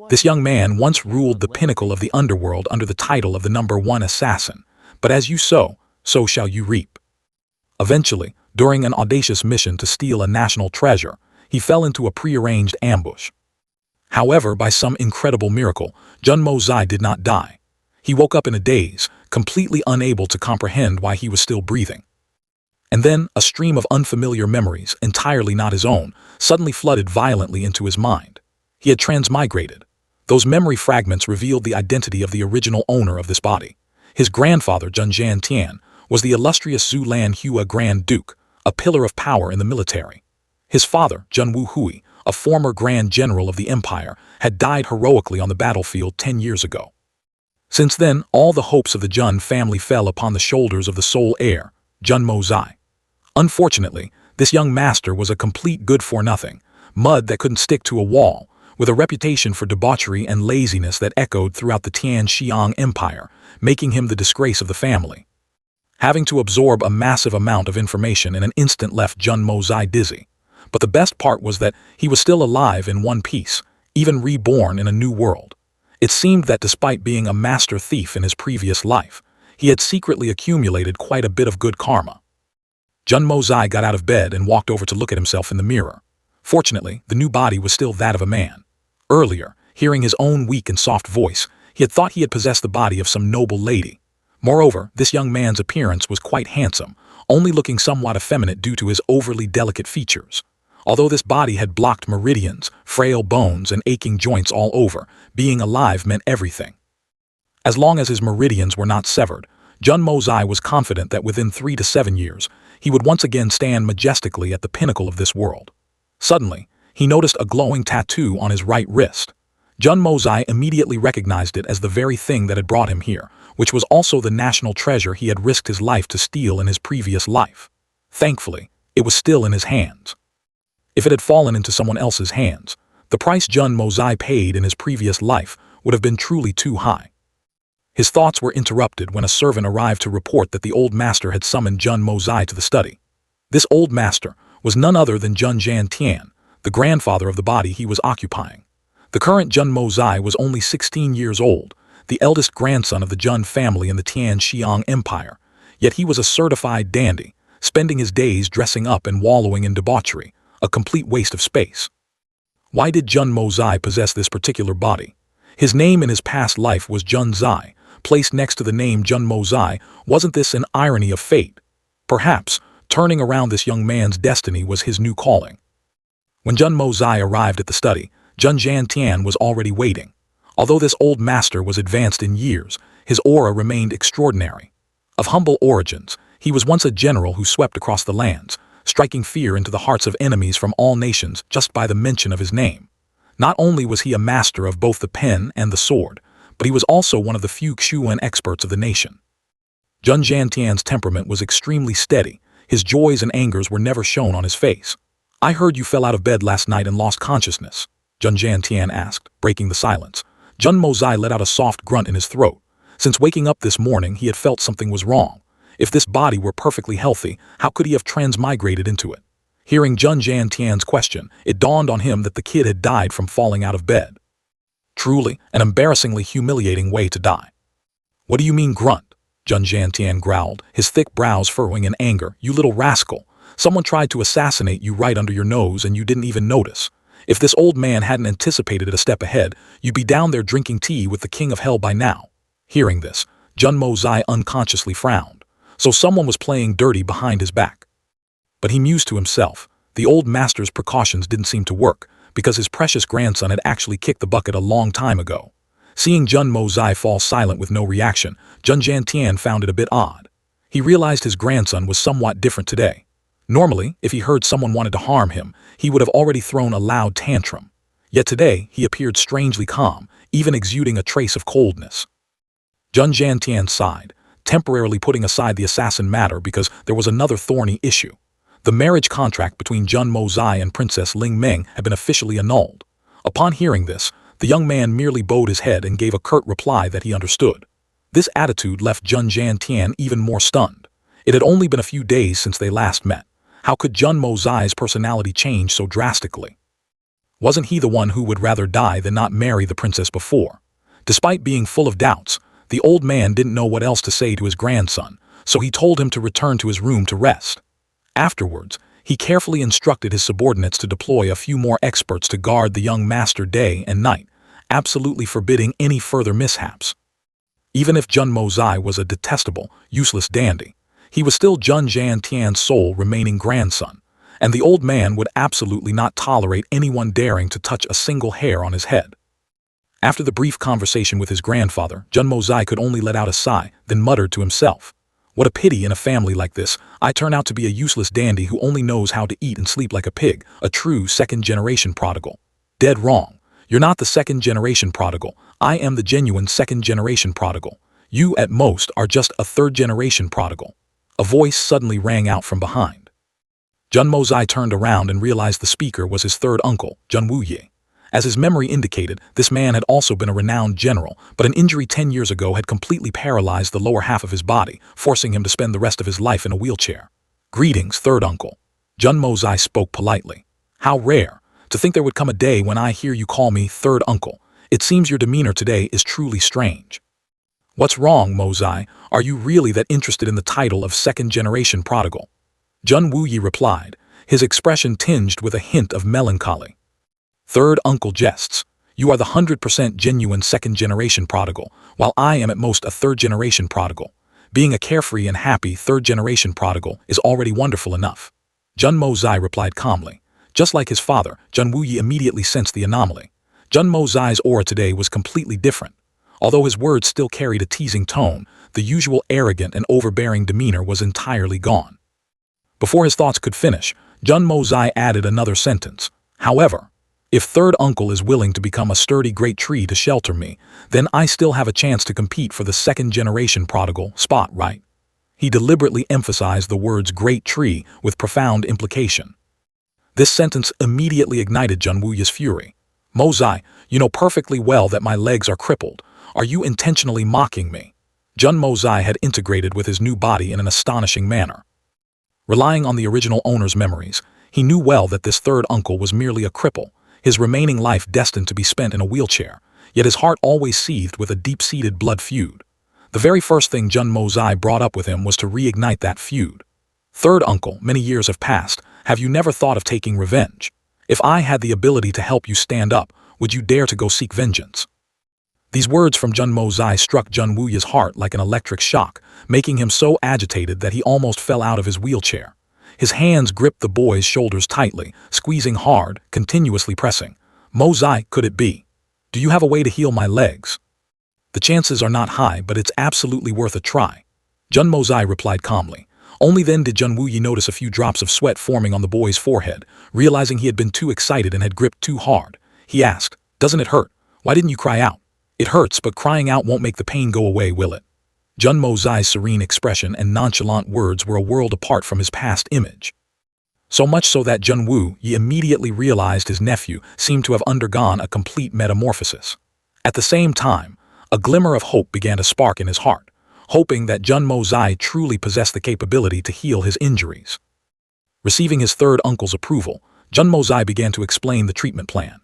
This young man once ruled the pinnacle of the underworld under the title of the #1 assassin, but as you sow, so shall you reap. Eventually, during an audacious mission to steal a national treasure, he fell into a prearranged ambush. However, by some incredible miracle, Jun Mo Zai did not die. He woke up in a daze, completely unable to comprehend why he was still breathing. And then, a stream of unfamiliar memories, entirely not his own, suddenly flooded violently into his mind. He had transmigrated. Those memory fragments revealed the identity of the original owner of this body. His grandfather, Jun Jian Tian, was the illustrious Zhu Lan Hua Grand Duke, a pillar of power in the military. His father, Jun Wu Hui, a former Grand General of the Empire, had died heroically on the battlefield 10 years ago. Since then, all the hopes of the Jun family fell upon the shoulders of the sole heir, Jun Mo Zai. Unfortunately, this young master was a complete good-for-nothing, mud that couldn't stick to a wall, with a reputation for debauchery and laziness that echoed throughout the Tian Xiang Empire, making him the disgrace of the family. Having to absorb a massive amount of information in an instant left Jun Mo Zai dizzy. But the best part was that he was still alive in one piece, even reborn in a new world. It seemed that despite being a master thief in his previous life, he had secretly accumulated quite a bit of good karma. Jun Mo Zai got out of bed and walked over to look at himself in the mirror. Fortunately, the new body was still that of a man. Earlier, hearing his own weak and soft voice, he had thought he had possessed the body of some noble lady. Moreover, this young man's appearance was quite handsome, only looking somewhat effeminate due to his overly delicate features. Although this body had blocked meridians, frail bones, and aching joints all over, being alive meant everything. As long as his meridians were not severed, Jun Mo Zai was confident that within 3 to 7 years, he would once again stand majestically at the pinnacle of this world. Suddenly, he noticed a glowing tattoo on his right wrist. Jun Mo Zai immediately recognized it as the very thing that had brought him here, which was also the national treasure he had risked his life to steal in his previous life. Thankfully, it was still in his hands. If it had fallen into someone else's hands, the price Jun Mo Zai paid in his previous life would have been truly too high. His thoughts were interrupted when a servant arrived to report that the old master had summoned Jun Mo Zai to the study. This old master was none other than Jun Jian Tian, the grandfather of the body he was occupying. The current Jun Mo Zai was only 16 years old, the eldest grandson of the Jun family in the Tian Xiang Empire, yet he was a certified dandy, spending his days dressing up and wallowing in debauchery, a complete waste of space. Why did Jun Mo Zai possess this particular body? His name in his past life was Jun Zai. Placed next to the name Jun Mo Zai, wasn't this an irony of fate? Perhaps, turning around this young man's destiny was his new calling. When Jun Mo Zai arrived at the study, Jun Jian Tian was already waiting. Although this old master was advanced in years, his aura remained extraordinary. Of humble origins, he was once a general who swept across the lands, striking fear into the hearts of enemies from all nations just by the mention of his name. Not only was he a master of both the pen and the sword, but he was also one of the few Xuan experts of the nation. Jun Jian Tian's temperament was extremely steady. His joys and angers were never shown on his face. "I heard you fell out of bed last night and lost consciousness," Jun Jian Tian asked, breaking the silence. Jun Mo Zai let out a soft grunt in his throat. Since waking up this morning, he had felt something was wrong. If this body were perfectly healthy, how could he have transmigrated into it? Hearing Jun Jian Tian's question, it dawned on him that the kid had died from falling out of bed. Truly, an embarrassingly humiliating way to die. "What do you mean grunt?" Jun Jian Tian growled, his thick brows furrowing in anger. "You little rascal. Someone tried to assassinate you right under your nose and you didn't even notice. If this old man hadn't anticipated it a step ahead, you'd be down there drinking tea with the king of hell by now." Hearing this, Jun Mo Zai unconsciously frowned. So someone was playing dirty behind his back. But he mused to himself, the old master's precautions didn't seem to work, because his precious grandson had actually kicked the bucket a long time ago. Seeing Jun Mo Zai fall silent with no reaction, Jun Jian Tian found it a bit odd. He realized his grandson was somewhat different today. Normally, if he heard someone wanted to harm him, he would have already thrown a loud tantrum. Yet today, he appeared strangely calm, even exuding a trace of coldness. Jun Jian Tian sighed, temporarily putting aside the assassin matter because there was another thorny issue. The marriage contract between Jun Mo Zai and Princess Ling Meng had been officially annulled. Upon hearing this, the young man merely bowed his head and gave a curt reply that he understood. This attitude left Jun Jian Tian even more stunned. It had only been a few days since they last met. How could Jun Mo Zai's personality change so drastically? Wasn't he the one who would rather die than not marry the princess before? Despite being full of doubts, the old man didn't know what else to say to his grandson, so he told him to return to his room to rest. Afterwards, he carefully instructed his subordinates to deploy a few more experts to guard the young master day and night, absolutely forbidding any further mishaps. Even if Jun Mozai was a detestable, useless dandy, he was still Jun Zhantian's sole remaining grandson, and the old man would absolutely not tolerate anyone daring to touch a single hair on his head. After the brief conversation with his grandfather, Jun Mozai could only let out a sigh, then muttered to himself, "What a pity in a family like this, I turn out to be a useless dandy who only knows how to eat and sleep like a pig, a true second-generation prodigal. Dead wrong. You're not the second-generation prodigal. I am the genuine second-generation prodigal. You, at most, are just a third-generation prodigal." A voice suddenly rang out from behind. Jun Mozai turned around and realized the speaker was his third uncle, Jun Wuyi. As his memory indicated, this man had also been a renowned general, but an injury 10 years ago had completely paralyzed the lower half of his body, forcing him to spend the rest of his life in a wheelchair. "Greetings, third uncle." Jun Mozai spoke politely. "How rare. To think there would come a day when I hear you call me third uncle. It seems your demeanor today is truly strange." "What's wrong, Mozai? Are you really that interested in the title of second-generation prodigal?" Jun Wuyi replied, his expression tinged with a hint of melancholy. "Third uncle jests. You are the 100% genuine second-generation prodigal, while I am at most a third-generation prodigal. Being a carefree and happy third-generation prodigal is already wonderful enough." Jun Mozai replied calmly. Just like his father, Jun Wuyi immediately sensed the anomaly. Jun Mozai's aura today was completely different. Although his words still carried a teasing tone, the usual arrogant and overbearing demeanor was entirely gone. Before his thoughts could finish, Jun Mozai added another sentence. "However, if third uncle is willing to become a sturdy great tree to shelter me, then I still have a chance to compete for the second-generation prodigal spot, right?" He deliberately emphasized the words great tree with profound implication. This sentence immediately ignited Jun Wuyi's fury. "Mozai, you know perfectly well that my legs are crippled. Are you intentionally mocking me?" Jun Mozai had integrated with his new body in an astonishing manner. Relying on the original owner's memories, he knew well that this third uncle was merely a cripple, his remaining life destined to be spent in a wheelchair, yet his heart always seethed with a deep-seated blood feud. The very first thing Jun Mozai brought up with him was to reignite that feud. "Third uncle, many years have passed. Have you never thought of taking revenge? If I had the ability to help you stand up, would you dare to go seek vengeance?" These words from Jun Mozai struck Jun Wuyi's heart like an electric shock, making him so agitated that he almost fell out of his wheelchair. His hands gripped the boy's shoulders tightly, squeezing hard, continuously pressing. "Mozai, could it be? Do you have a way to heal my legs?" "The chances are not high, but it's absolutely worth a try." Jun Mozai replied calmly. Only then did Jun Wuyi notice a few drops of sweat forming on the boy's forehead, realizing he had been too excited and had gripped too hard. He asked, "Doesn't it hurt? Why didn't you cry out?" "It hurts, but crying out won't make the pain go away, will it?" Jun Mozai's serene expression and nonchalant words were a world apart from his past image. So much so that Jun Wuyi immediately realized his nephew seemed to have undergone a complete metamorphosis. At the same time, a glimmer of hope began to spark in his heart, hoping that Jun Mozai truly possessed the capability to heal his injuries. Receiving his third uncle's approval, Jun Mozai began to explain the treatment plan.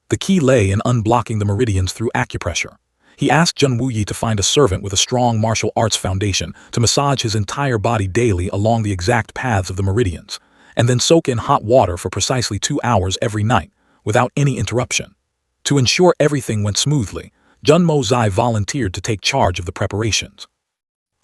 The key lay in unblocking the meridians through acupressure. He asked Jun Wuyi to find a servant with a strong martial arts foundation to massage his entire body daily along the exact paths of the meridians, and then soak in hot water for precisely 2 hours every night, without any interruption. To ensure everything went smoothly, Jun Mozai volunteered to take charge of the preparations.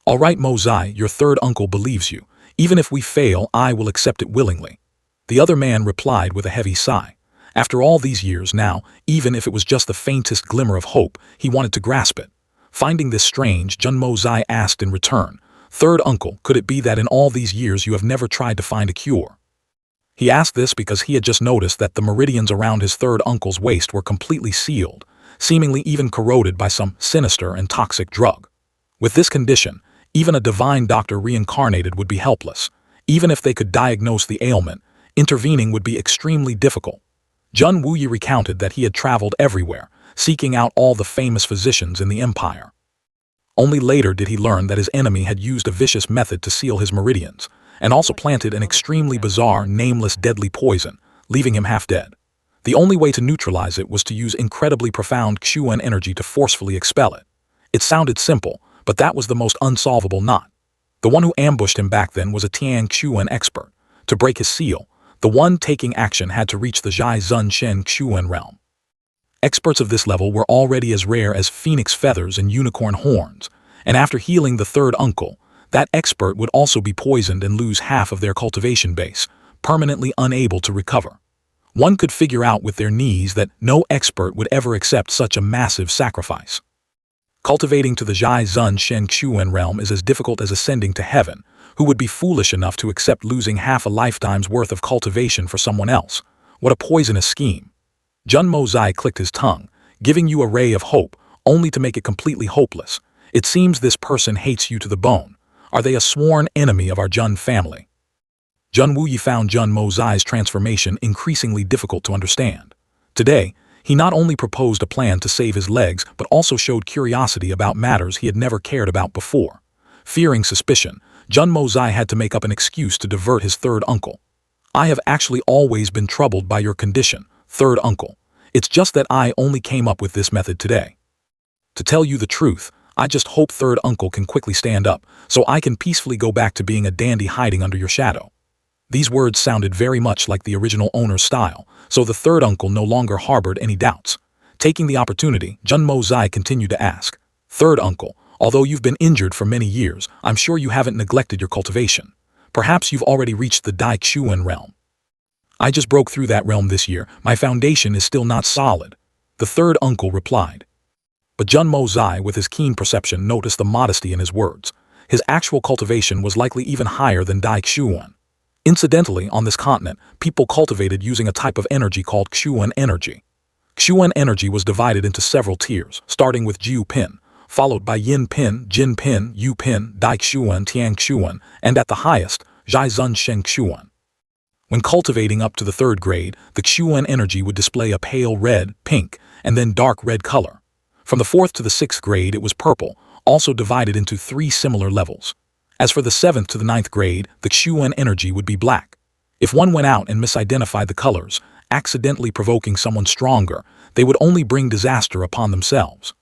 "All right, Mozai, your third uncle believes you. Even if we fail, I will accept it willingly." The other man replied with a heavy sigh. After all these years now, even if it was just the faintest glimmer of hope, he wanted to grasp it. Finding this strange, Jun Mozai asked in return, "Third uncle, could it be that in all these years you have never tried to find a cure?" He asked this because he had just noticed that the meridians around his third uncle's waist were completely sealed, seemingly even corroded by some sinister and toxic drug. With this condition, even a divine doctor reincarnated would be helpless. Even if they could diagnose the ailment, intervening would be extremely difficult. Jun Wuyi recounted that he had traveled everywhere, seeking out all the famous physicians in the empire. Only later did he learn that his enemy had used a vicious method to seal his meridians, and also planted an extremely bizarre, nameless deadly poison, leaving him half dead. The only way to neutralize it was to use incredibly profound Xuan energy to forcefully expel it. It sounded simple, but that was the most unsolvable knot. The one who ambushed him back then was a Tian Xuan expert. To break his seal, the one taking action had to reach the Zhai Zun Shen Xuan realm. Experts of this level were already as rare as phoenix feathers and unicorn horns, and after healing the third uncle, that expert would also be poisoned and lose half of their cultivation base, permanently unable to recover. One could figure out with their knees that no expert would ever accept such a massive sacrifice. Cultivating to the Zhai Zun Shen Xuan realm is as difficult as ascending to heaven. Who would be foolish enough to accept losing half a lifetime's worth of cultivation for someone else? What a poisonous scheme. Jun Mozai clicked his tongue, giving you a ray of hope, only to make it completely hopeless. It seems this person hates you to the bone. Are they a sworn enemy of our Jun family? Jun Wuyi found Jun Mozai's transformation increasingly difficult to understand. Today, he not only proposed a plan to save his legs, but also showed curiosity about matters he had never cared about before. Fearing suspicion, Jun Mozai had to make up an excuse to divert his third uncle. I have actually always been troubled by your condition, third uncle. It's just that I only came up with this method today. To tell you the truth, I just hope third uncle can quickly stand up, so I can peacefully go back to being a dandy hiding under your shadow. These words sounded very much like the original owner's style, so the third uncle no longer harbored any doubts. Taking the opportunity, Jun Mozai continued to ask, "Third uncle, although you've been injured for many years, I'm sure you haven't neglected your cultivation. Perhaps you've already reached the Dai Xuan realm." "I just broke through that realm this year. My foundation is still not solid," the third uncle replied. But Jun Mozai, with his keen perception, noticed the modesty in his words. His actual cultivation was likely even higher than Dai Xuan. Incidentally, on this continent, people cultivated using a type of energy called Xuan energy. Xuan energy was divided into several tiers, starting with Jiu Pin, followed by Yin Pin, Jin Pin, Yu Pin, Dai Xuan, Tiang Xuan, and at the highest, Zhai Zun Shen Xuan. When cultivating up to the third grade, the Xuan energy would display a pale red, pink, and then dark red color. From the fourth to the sixth grade, it was purple, also divided into 3 similar levels. As for the 7th to the 9th grade, the Xuan energy would be black. If one went out and misidentified the colors, accidentally provoking someone stronger, they would only bring disaster upon themselves.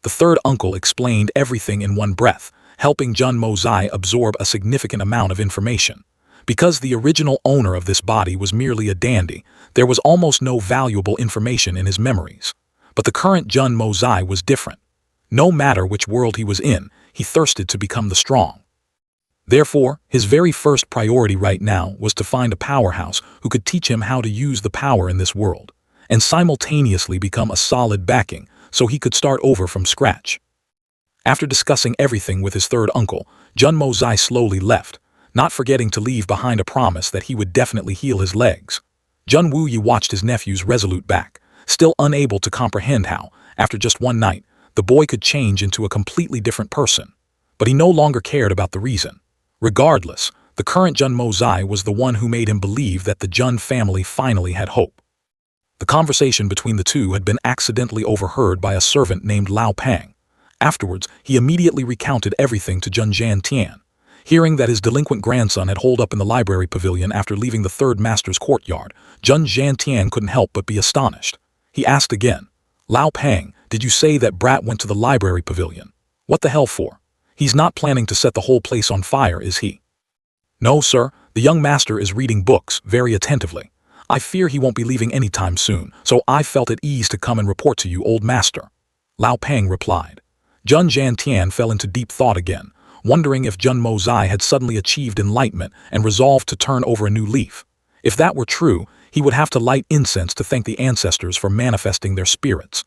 The third uncle explained everything in one breath, helping Jun Mozai absorb a significant amount of information. Because the original owner of this body was merely a dandy, there was almost no valuable information in his memories. But the current Jun Mozai was different. No matter which world he was in, he thirsted to become the strong. Therefore, his very first priority right now was to find a powerhouse who could teach him how to use the power in this world, and simultaneously become a solid backing so he could start over from scratch. After discussing everything with his third uncle, Jun Mozai slowly left, not forgetting to leave behind a promise that he would definitely heal his legs. Jun Wuyi watched his nephew's resolute back, still unable to comprehend how, after just one night, the boy could change into a completely different person. But he no longer cared about the reason. Regardless, the current Jun Mozai was the one who made him believe that the Jun family finally had hope. The conversation between the two had been accidentally overheard by a servant named Lao Pang. Afterwards, he immediately recounted everything to Jun Zhantian. Hearing that his delinquent grandson had holed up in the library pavilion after leaving the third master's courtyard, Jun Zhantian couldn't help but be astonished. He asked again, "Lao Pang, did you say that brat went to the library pavilion? What the hell for? He's not planning to set the whole place on fire, is he?" "No, sir, the young master is reading books very attentively. I fear he won't be leaving anytime soon, so I felt at ease to come and report to you, old master," Lao Pang replied. Jun Zhantian fell into deep thought again, wondering if Jun Mozai had suddenly achieved enlightenment and resolved to turn over a new leaf. If that were true, he would have to light incense to thank the ancestors for manifesting their spirits.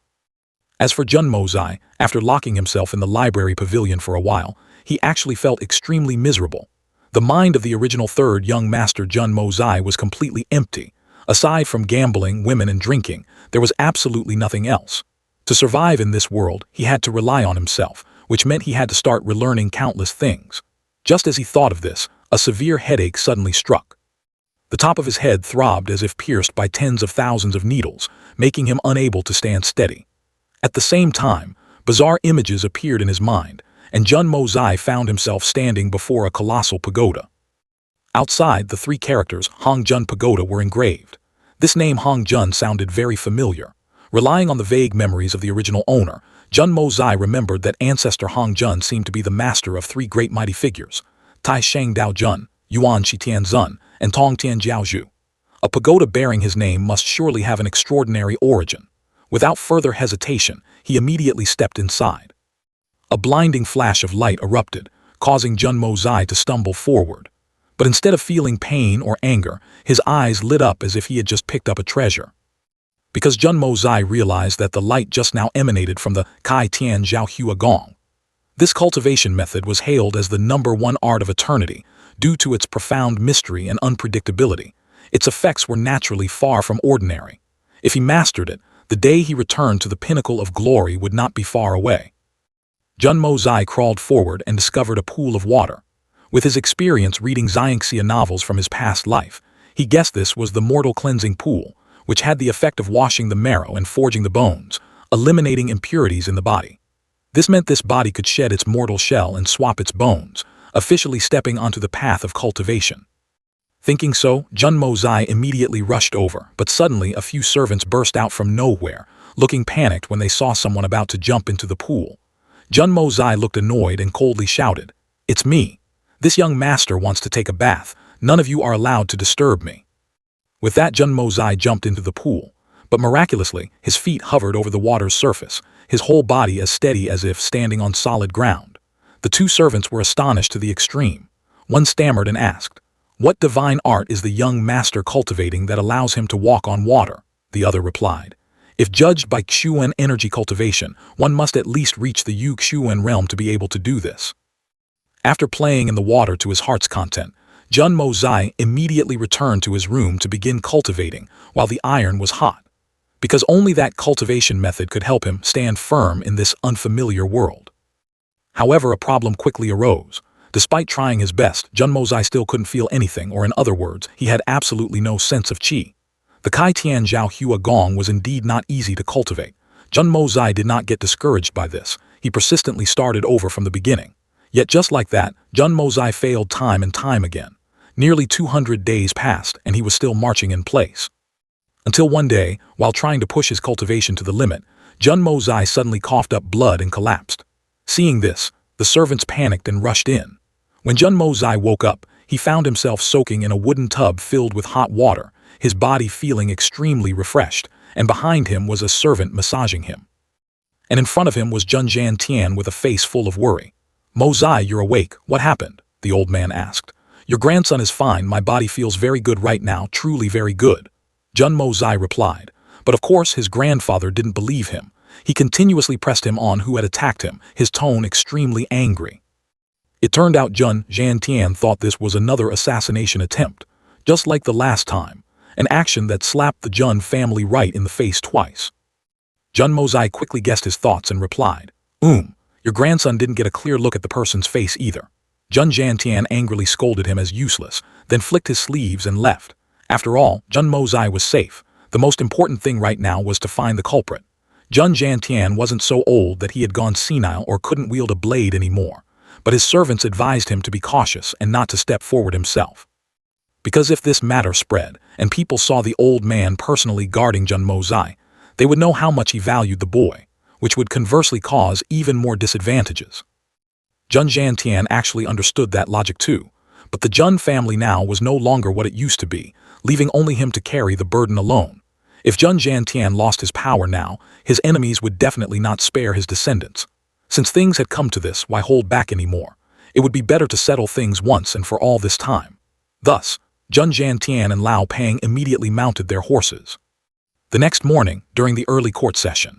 As for Jun Mozai, after locking himself in the library pavilion for a while, he actually felt extremely miserable. The mind of the original third young master Jun Mozai was completely empty. Aside from gambling, women, and drinking, there was absolutely nothing else. To survive in this world, he had to rely on himself, which meant he had to start relearning countless things. Just as he thought of this, a severe headache suddenly struck. The top of his head throbbed as if pierced by tens of thousands of needles, making him unable to stand steady. At the same time, bizarre images appeared in his mind, and Jun Mozai found himself standing before a colossal pagoda. Outside, the 3 characters Hong Jun Pagoda were engraved. This name Hong Jun sounded very familiar. Relying on the vague memories of the original owner, Jun Mozai remembered that ancestor Hong Jun seemed to be the master of three great mighty figures, Tai Shang Dao Jun, Yuan Shitian Zun, and Tong Tian Jiaozhu. A pagoda bearing his name must surely have an extraordinary origin. Without further hesitation, he immediately stepped inside. A blinding flash of light erupted, causing Jun Mozai to stumble forward. But instead of feeling pain or anger, his eyes lit up as if he had just picked up a treasure. Because Jun Mozai realized that the light just now emanated from the Kai Tian Zhao Hua Gong. This cultivation method was hailed as the #1 art of eternity due to its profound mystery and unpredictability. Its effects were naturally far from ordinary. If he mastered it, the day he returned to the pinnacle of glory would not be far away. Jun Mozai crawled forward and discovered a pool of water. With his experience reading Xiangxia novels from his past life, he guessed this was the mortal cleansing pool, which had the effect of washing the marrow and forging the bones, eliminating impurities in the body. This meant this body could shed its mortal shell and swap its bones, officially stepping onto the path of cultivation. Thinking so, Jun Mozai immediately rushed over, but suddenly a few servants burst out from nowhere, looking panicked when they saw someone about to jump into the pool. Jun Mozai looked annoyed and coldly shouted, "It's me. This young master wants to take a bath. None of you are allowed to disturb me." With that, Jun Mozai jumped into the pool, but miraculously, his feet hovered over the water's surface, his whole body as steady as if standing on solid ground. The two servants were astonished to the extreme. One stammered and asked, "What divine art is the young master cultivating that allows him to walk on water?" The other replied, "If judged by Xuan energy cultivation, one must at least reach the Yu Xuan realm to be able to do this." After playing in the water to his heart's content, Jun Mozai immediately returned to his room to begin cultivating while the iron was hot, because only that cultivation method could help him stand firm in this unfamiliar world. However, a problem quickly arose. Despite trying his best, Jun Mozai still couldn't feel anything, or in other words, he had absolutely no sense of qi. The Kai Tian Zhao Hua Gong was indeed not easy to cultivate. Jun Mozai did not get discouraged by this. He persistently started over from the beginning. Yet just like that, Jun Mozai failed time and time again. Nearly 200 days passed, and he was still marching in place. Until one day, while trying to push his cultivation to the limit, Jun Mozai suddenly coughed up blood and collapsed. Seeing this, the servants panicked and rushed in. When Jun Mozai woke up, he found himself soaking in a wooden tub filled with hot water, his body feeling extremely refreshed, and behind him was a servant massaging him. And in front of him was Jun Jiantian with a face full of worry. "Mozai, you're awake. What happened?" the old man asked. "Your grandson is fine. My body feels very good right now, truly very good," Jun Mozai replied. But of course his grandfather didn't believe him. He continuously pressed him on who had attacked him, his tone extremely angry. It turned out Jun Jiantian thought this was another assassination attempt, just like the last time, an action that slapped the Jun family right in the face twice. Jun Mozai quickly guessed his thoughts and replied, Your grandson didn't get a clear look at the person's face either." Jun Jiantian angrily scolded him as useless, then flicked his sleeves and left. After all, Jun Mozai was safe. The most important thing right now was to find the culprit. Jun Jiantian wasn't so old that he had gone senile or couldn't wield a blade anymore, but his servants advised him to be cautious and not to step forward himself. Because if this matter spread, and people saw the old man personally guarding Jun Mozai, they would know how much he valued the boy, which would conversely cause even more disadvantages. Jun Jiantian actually understood that logic too, but the Jun family now was no longer what it used to be, leaving only him to carry the burden alone. If Jun Jiantian lost his power now, his enemies would definitely not spare his descendants. Since things had come to this, why hold back anymore? It would be better to settle things once and for all this time. Thus, Jun Jiantian and Lao Pang immediately mounted their horses. The next morning, during the early court session,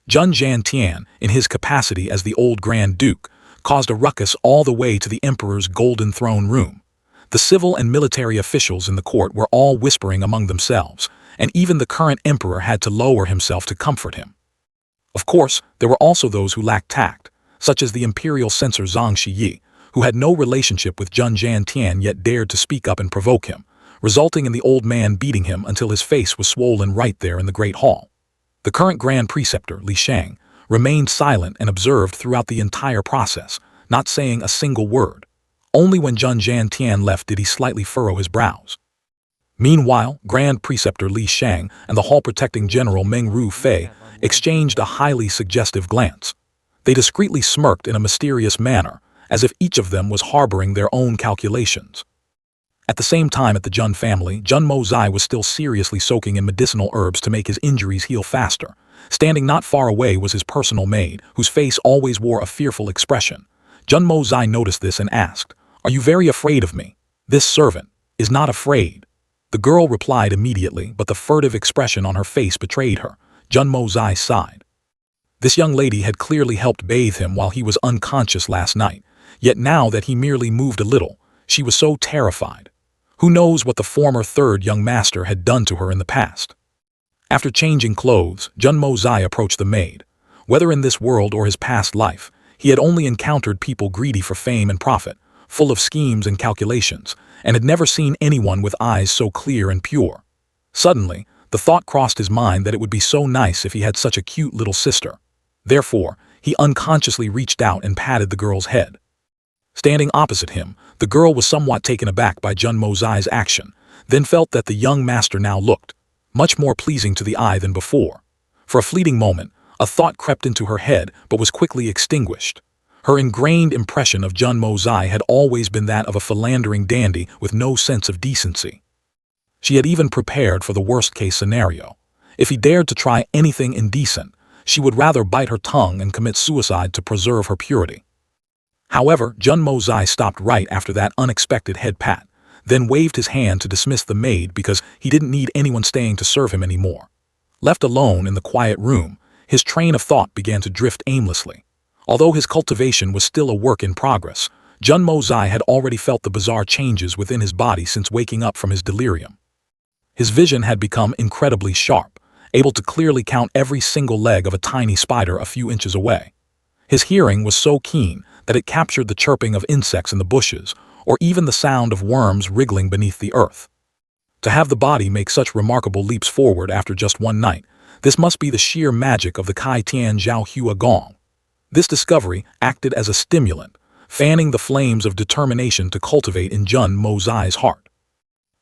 Jun Jiantian, in his capacity as the old Grand Duke, caused a ruckus all the way to the emperor's golden throne room. The civil and military officials in the court were all whispering among themselves, and even the current emperor had to lower himself to comfort him. Of course, there were also those who lacked tact, such as the imperial censor Zhang Shiyi, who had no relationship with Jun Jiantian yet dared to speak up and provoke him, resulting in the old man beating him until his face was swollen right there in the Great Hall. The current Grand Preceptor, Li Shang, remained silent and observed throughout the entire process, not saying a single word. Only when Jun Jiantian left did he slightly furrow his brows. Meanwhile, Grand Preceptor Li Shang and the hall-protecting General Meng Ru Fei exchanged a highly suggestive glance. They discreetly smirked in a mysterious manner, as if each of them was harboring their own calculations. At the same time at the Jun family, Jun Mozai was still seriously soaking in medicinal herbs to make his injuries heal faster. Standing not far away was his personal maid, whose face always wore a fearful expression. Jun Mozai noticed this and asked, "Are you very afraid of me?" "This servant is not afraid." The girl replied immediately, but the furtive expression on her face betrayed her. Jun Mozai sighed. This young lady had clearly helped bathe him while he was unconscious last night, yet now that he merely moved a little, she was so terrified. Who knows what the former third young master had done to her in the past? After changing clothes, Jun Mozai approached the maid. Whether in this world or his past life, he had only encountered people greedy for fame and profit, full of schemes and calculations, and had never seen anyone with eyes so clear and pure. Suddenly, the thought crossed his mind that it would be so nice if he had such a cute little sister. Therefore, he unconsciously reached out and patted the girl's head. Standing opposite him, the girl was somewhat taken aback by Jun Mozai's action, then felt that the young master now looked much more pleasing to the eye than before. For a fleeting moment, a thought crept into her head but was quickly extinguished. Her ingrained impression of Jun Mozai had always been that of a philandering dandy with no sense of decency. She had even prepared for the worst-case scenario. If he dared to try anything indecent, she would rather bite her tongue and commit suicide to preserve her purity. However, Jun Mozai stopped right after that unexpected head pat, then waved his hand to dismiss the maid because he didn't need anyone staying to serve him anymore. Left alone in the quiet room, his train of thought began to drift aimlessly. Although his cultivation was still a work in progress, Jun Mozai had already felt the bizarre changes within his body since waking up from his delirium. His vision had become incredibly sharp, able to clearly count every single leg of a tiny spider a few inches away. His hearing was so keen that it captured the chirping of insects in the bushes, or even the sound of worms wriggling beneath the earth. To have the body make such remarkable leaps forward after just one night, this must be the sheer magic of the Kai Tian Zhao Hua Gong. This discovery acted as a stimulant, fanning the flames of determination to cultivate in Jun Mozai's heart.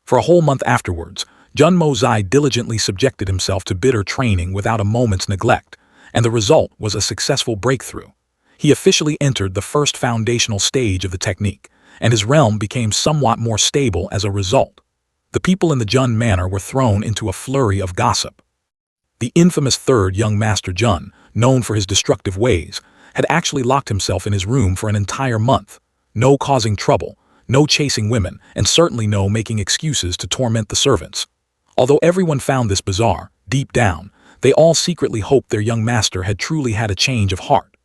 For a whole month afterwards, Jun Mozai diligently subjected himself to bitter training without a moment's neglect, and the result was a successful breakthrough. He officially entered the first foundational stage of the technique, and his realm became somewhat more stable as a result. The people in the Jun manor were thrown into a flurry of gossip. The infamous third young master Jun, known for his destructive ways, had actually locked himself in his room for an entire month. No causing trouble, no chasing women, and certainly no making excuses to torment the servants. Although everyone found this bizarre, deep down, they all secretly hoped their young master had truly had a change of heart.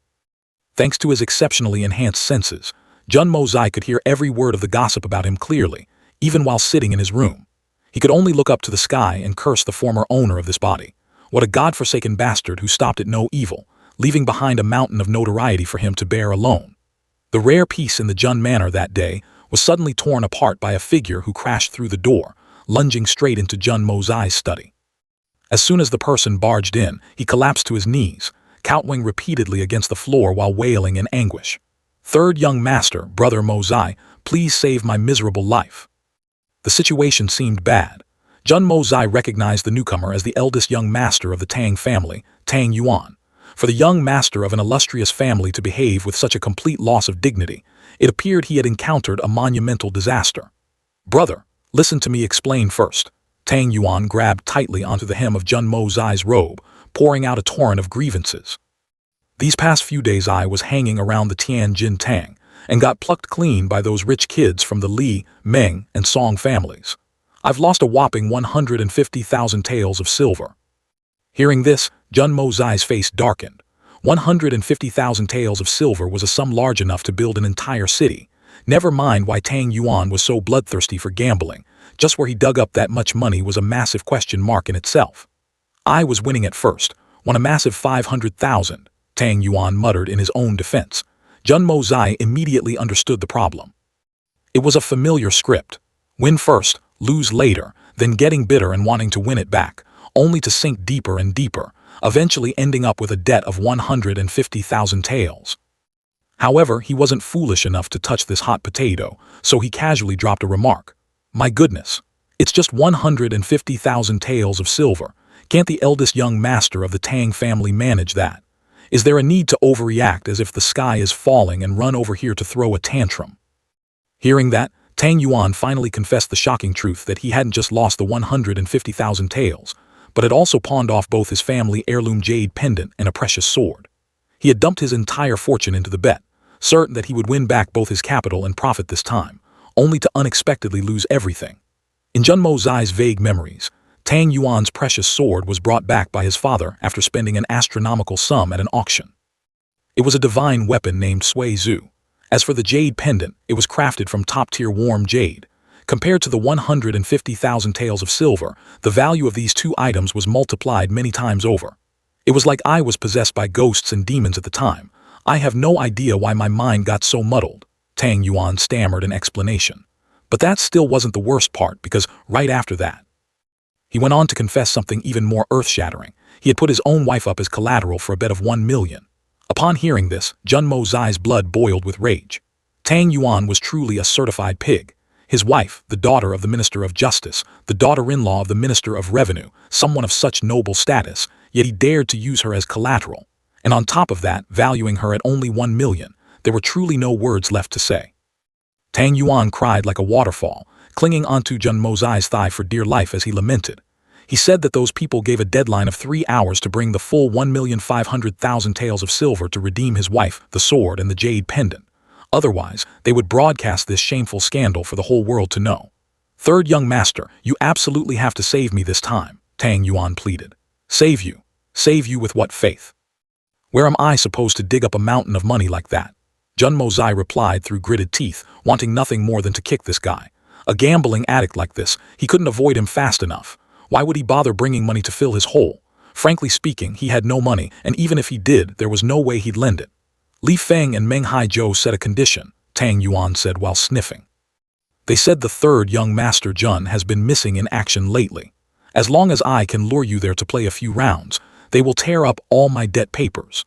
Thanks to his exceptionally enhanced senses, Jun Mozai could hear every word of the gossip about him clearly, even while sitting in his room. He could only look up to the sky and curse the former owner of this body. What a godforsaken bastard who stopped at no evil, leaving behind a mountain of notoriety for him to bear alone. The rare peace in the Jun manor that day was suddenly torn apart by a figure who crashed through the door, lunging straight into Jun Mozai's study. As soon as the person barged in, he collapsed to his knees, kowtowing repeatedly against the floor while wailing in anguish. "Third young master, Brother Mozai, please save my miserable life." The situation seemed bad. Jun Mozai recognized the newcomer as the eldest young master of the Tang family, Tang Yuan. For the young master of an illustrious family to behave with such a complete loss of dignity, it appeared he had encountered a monumental disaster. "Brother, listen to me explain first." Tang Yuan grabbed tightly onto the hem of Jun Mozai's robe, pouring out a torrent of grievances. "These past few days I was hanging around the Tianjin Tang, and got plucked clean by those rich kids from the Li, Meng, and Song families. I've lost a whopping 150,000 taels of silver." Hearing this, Jun Mozai's face darkened. 150,000 taels of silver was a sum large enough to build an entire city. Never mind why Tang Yuan was so bloodthirsty for gambling. Just where he dug up that much money was a massive question mark in itself. "I was winning at first, won a massive 500,000, Tang Yuan muttered in his own defense. Jun Mozai immediately understood the problem. It was a familiar script. Win first, lose later, then getting bitter and wanting to win it back, only to sink deeper and deeper, eventually ending up with a debt of 150,000 taels. However, he wasn't foolish enough to touch this hot potato, so he casually dropped a remark. "My goodness, It's just 150,000 taels of silver. Can't the eldest young master of the Tang family manage that? Is there a need to overreact as if the sky is falling and run over here to throw a tantrum? Hearing that, Tang Yuan finally confessed the shocking truth that he hadn't just lost the 150,000 taels, but had also pawned off both his family heirloom jade pendant and a precious sword. He had dumped his entire fortune into the bet, certain that he would win back both his capital and profit this time, only to unexpectedly lose everything. In Junmo Zai's vague memories, Tang Yuan's precious sword was brought back by his father after spending an astronomical sum at an auction. It was a divine weapon named Sui Zhu. As for the jade pendant, it was crafted from top-tier warm jade. Compared to the 150,000 taels of silver, the value of these two items was multiplied many times over. It was like I was possessed by ghosts and demons at the time. I have no idea why my mind got so muddled, Tang Yuan stammered in explanation. But that still wasn't the worst part, because right after that, he went on to confess something even more earth-shattering. He had put his own wife up as collateral for a bet of 1 million. Upon hearing this, Junmo Zai's blood boiled with rage. Tang Yuan was truly a certified pig. His wife, the daughter of the Minister of Justice, the daughter-in-law of the Minister of Revenue, someone of such noble status, yet he dared to use her as collateral. And on top of that, valuing her at only 1 million, there were truly no words left to say. Tang Yuan cried like a waterfall, clinging onto Junmo Zai's thigh for dear life as he lamented. He said that those people gave a deadline of 3 hours to bring the full 1,500,000 taels of silver to redeem his wife, the sword, and the jade pendant. Otherwise, they would broadcast this shameful scandal for the whole world to know. Third young master, you absolutely have to save me this time, Tang Yuan pleaded. Save you? Save you with what faith? Where am I supposed to dig up a mountain of money like that? Junmo Zai replied through gritted teeth, wanting nothing more than to kick this guy. A gambling addict like this, he couldn't avoid him fast enough. Why would he bother bringing money to fill his hole? Frankly speaking, he had no money, and even if he did, there was no way he'd lend it. Li Feng and Meng Haizhou set a condition, Tang Yuan said while sniffing. They said the third young master Jun has been missing in action lately. As long as I can lure you there to play a few rounds, they will tear up all my debt papers.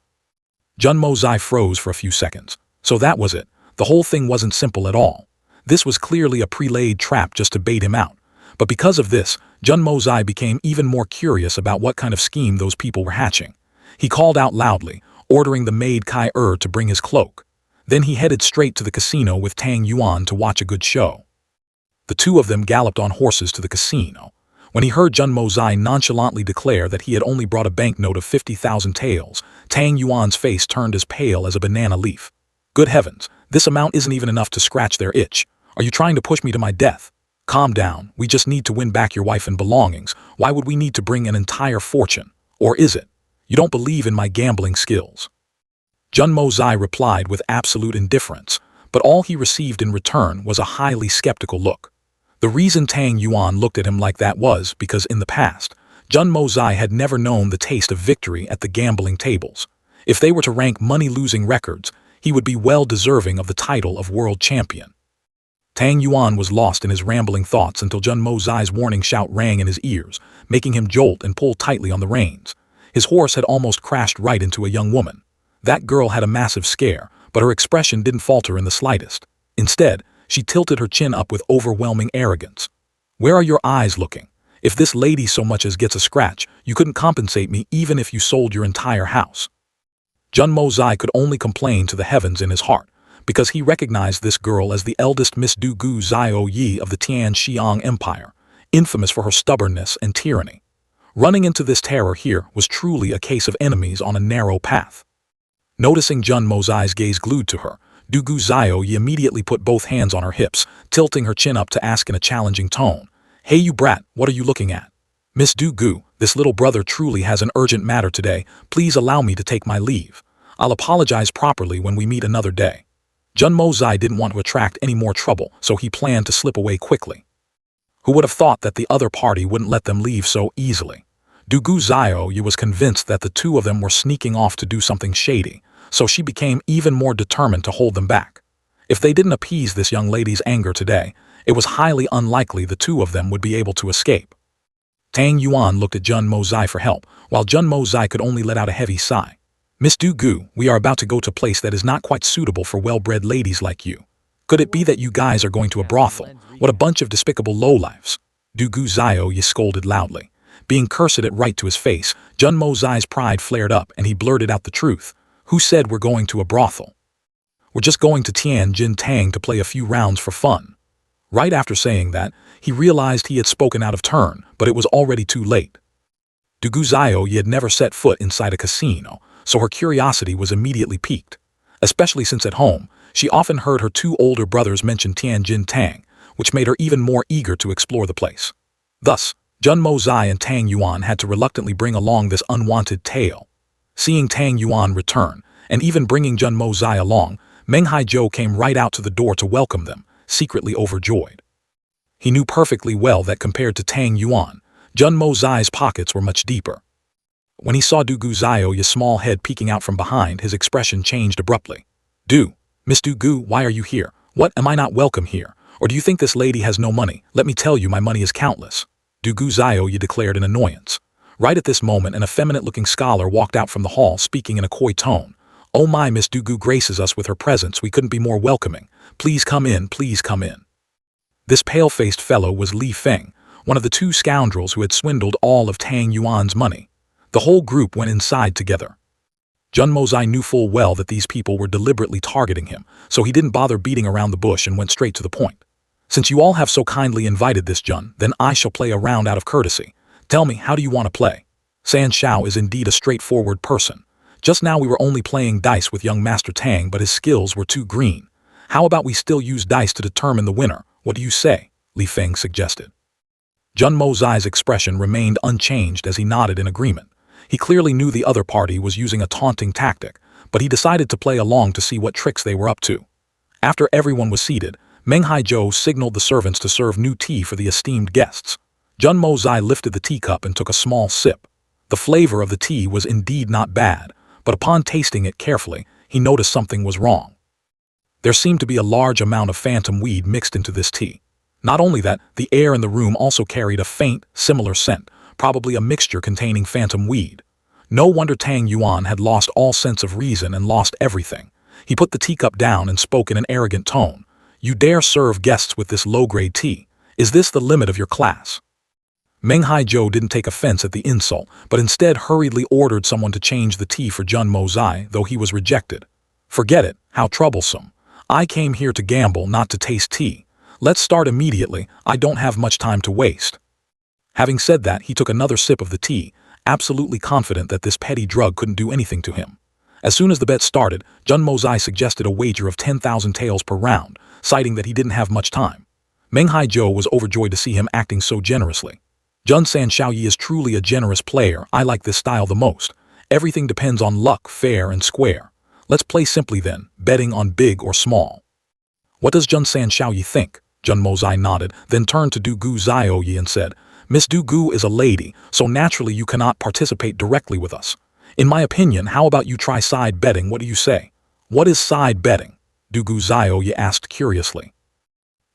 Junmo Zai froze for a few seconds. So that was it. The whole thing wasn't simple at all. This was clearly a pre-laid trap just to bait him out. But because of this, Junmo Zai became even more curious about what kind of scheme those people were hatching. He called out loudly, ordering the maid Kai to bring his cloak. Then he headed straight to the casino with Tang Yuan to watch a good show. The two of them galloped on horses to the casino. When he heard Junmo Zai nonchalantly declare that he had only brought a banknote of 50,000 taels, Tang Yuan's face turned as pale as a banana leaf. Good heavens, this amount isn't even enough to scratch their itch. Are you trying to push me to my death? Calm down, we just need to win back your wife and belongings. Why would we need to bring an entire fortune? Or is it? You don't believe in my gambling skills. Junmo Zai replied with absolute indifference, but all he received in return was a highly skeptical look. The reason Tang Yuan looked at him like that was because in the past, Junmo Zai had never known the taste of victory at the gambling tables. If they were to rank money-losing records, he would be well deserving of the title of world champion. Tang Yuan was lost in his rambling thoughts until Junmo Zai's warning shout rang in his ears, making him jolt and pull tightly on the reins. His horse had almost crashed right into a young woman. That girl had a massive scare, but her expression didn't falter in the slightest. Instead, she tilted her chin up with overwhelming arrogance. Where are your eyes looking? If this lady so much as gets a scratch, you couldn't compensate me even if you sold your entire house. Junmo Zai could only complain to the heavens in his heart, because he recognized this girl as the eldest Miss Du Gu Zio Yi of the Tian Xiang Empire, infamous for her stubbornness and tyranny. Running into this terror here was truly a case of enemies on a narrow path. Noticing Junmo Zai's gaze glued to her, Du Gu Zio Yi immediately put both hands on her hips, tilting her chin up to ask in a challenging tone, "Hey you brat, what are you looking at? Miss Du Gu, this little brother truly has an urgent matter today. Please allow me to take my leave. I'll apologize properly when we meet another day." Junmo Zai didn't want to attract any more trouble, so he planned to slip away quickly. Who would have thought that the other party wouldn't let them leave so easily? Du Gu Zio Yi was convinced that the two of them were sneaking off to do something shady, so she became even more determined to hold them back. If they didn't appease this young lady's anger today, it was highly unlikely the two of them would be able to escape. Tang Yuan looked at Junmo Zai for help, while Junmo Zai could only let out a heavy sigh. "Miss Du Gu, we are about to go to a place that is not quite suitable for well-bred ladies like you. Could it be that you guys are going to a brothel? What a bunch of despicable lowlifes." Dugu Zio scolded loudly. Being cursed at right to his face, Jun Mo Zai's pride flared up and he blurted out the truth. Who said we're going to a brothel? We're just going to Tian Jin Tang to play a few rounds for fun. Right after saying that, he realized he had spoken out of turn, but it was already too late. Dugu Zio had never set foot inside a casino, so her curiosity was immediately piqued. Especially since at home, she often heard her two older brothers mention Tian Jin Tang, which made her even more eager to explore the place. Thus, Jun Mo Zai and Tang Yuan had to reluctantly bring along this unwanted tale. Seeing Tang Yuan return, and even bringing Jun Mo Zai along, Meng Haizhou came right out to the door to welcome them, secretly overjoyed. He knew perfectly well that compared to Tang Yuan, Jun Mo Zai's pockets were much deeper. When he saw Dugu Zio's small head peeking out from behind, his expression changed abruptly. Miss Dugu, why are you here? What, am I not welcome here? Or do you think this lady has no money? Let me tell you, my money is countless. Dugu Zio declared in annoyance. Right at this moment, an effeminate-looking scholar walked out from the hall, speaking in a coy tone. Oh my, Miss Dugu graces us with her presence, we couldn't be more welcoming. Please come in, please come in. This pale-faced fellow was Li Feng, one of the two scoundrels who had swindled all of Tang Yuan's money. The whole group went inside together. Jun Mo Zai knew full well that these people were deliberately targeting him, so he didn't bother beating around the bush and went straight to the point. Since you all have so kindly invited this Jun, then I shall play a round out of courtesy. Tell me, how do you want to play? San Shao is indeed a straightforward person. Just now we were only playing dice with young Master Tang, but his skills were too green. How about we still use dice to determine the winner? What do you say? Li Feng suggested. Jun Mo Zai's expression remained unchanged as he nodded in agreement. He clearly knew the other party was using a taunting tactic, but he decided to play along to see what tricks they were up to. After everyone was seated, Meng Haizhou signaled the servants to serve new tea for the esteemed guests. Jun Mo Zai lifted the teacup and took a small sip. The flavor of the tea was indeed not bad, but upon tasting it carefully, he noticed something was wrong. There seemed to be a large amount of phantom weed mixed into this tea. Not only that, the air in the room also carried a faint, similar scent, probably a mixture containing phantom weed. No wonder Tang Yuan had lost all sense of reason and lost everything. He put the teacup down and spoke in an arrogant tone. You dare serve guests with this low-grade tea? Is this the limit of your class? Meng Haizhou didn't take offense at the insult, but instead hurriedly ordered someone to change the tea for Jun Mo Zai, though he was rejected. Forget it, how troublesome. I came here to gamble, not to taste tea. Let's start immediately, I don't have much time to waste. Having said that, he took another sip of the tea, absolutely confident that this petty drug couldn't do anything to him. As soon as the bet started, Jun Mo Zai suggested a wager of 10,000 taels per round, citing that he didn't have much time. Meng Haizhou was overjoyed to see him acting so generously. Jun San Shaoyi is truly a generous player. I like this style the most. Everything depends on luck, fair and square. Let's play simply then, betting on big or small. What does Jun San Shaoyi think? Jun Mo Zai nodded, then turned to Dugu Zioyi and said, Miss Dugu is a lady, so naturally you cannot participate directly with us. In my opinion, how about you try side betting? What do you say? What is side betting? Dugu Zioyi asked curiously.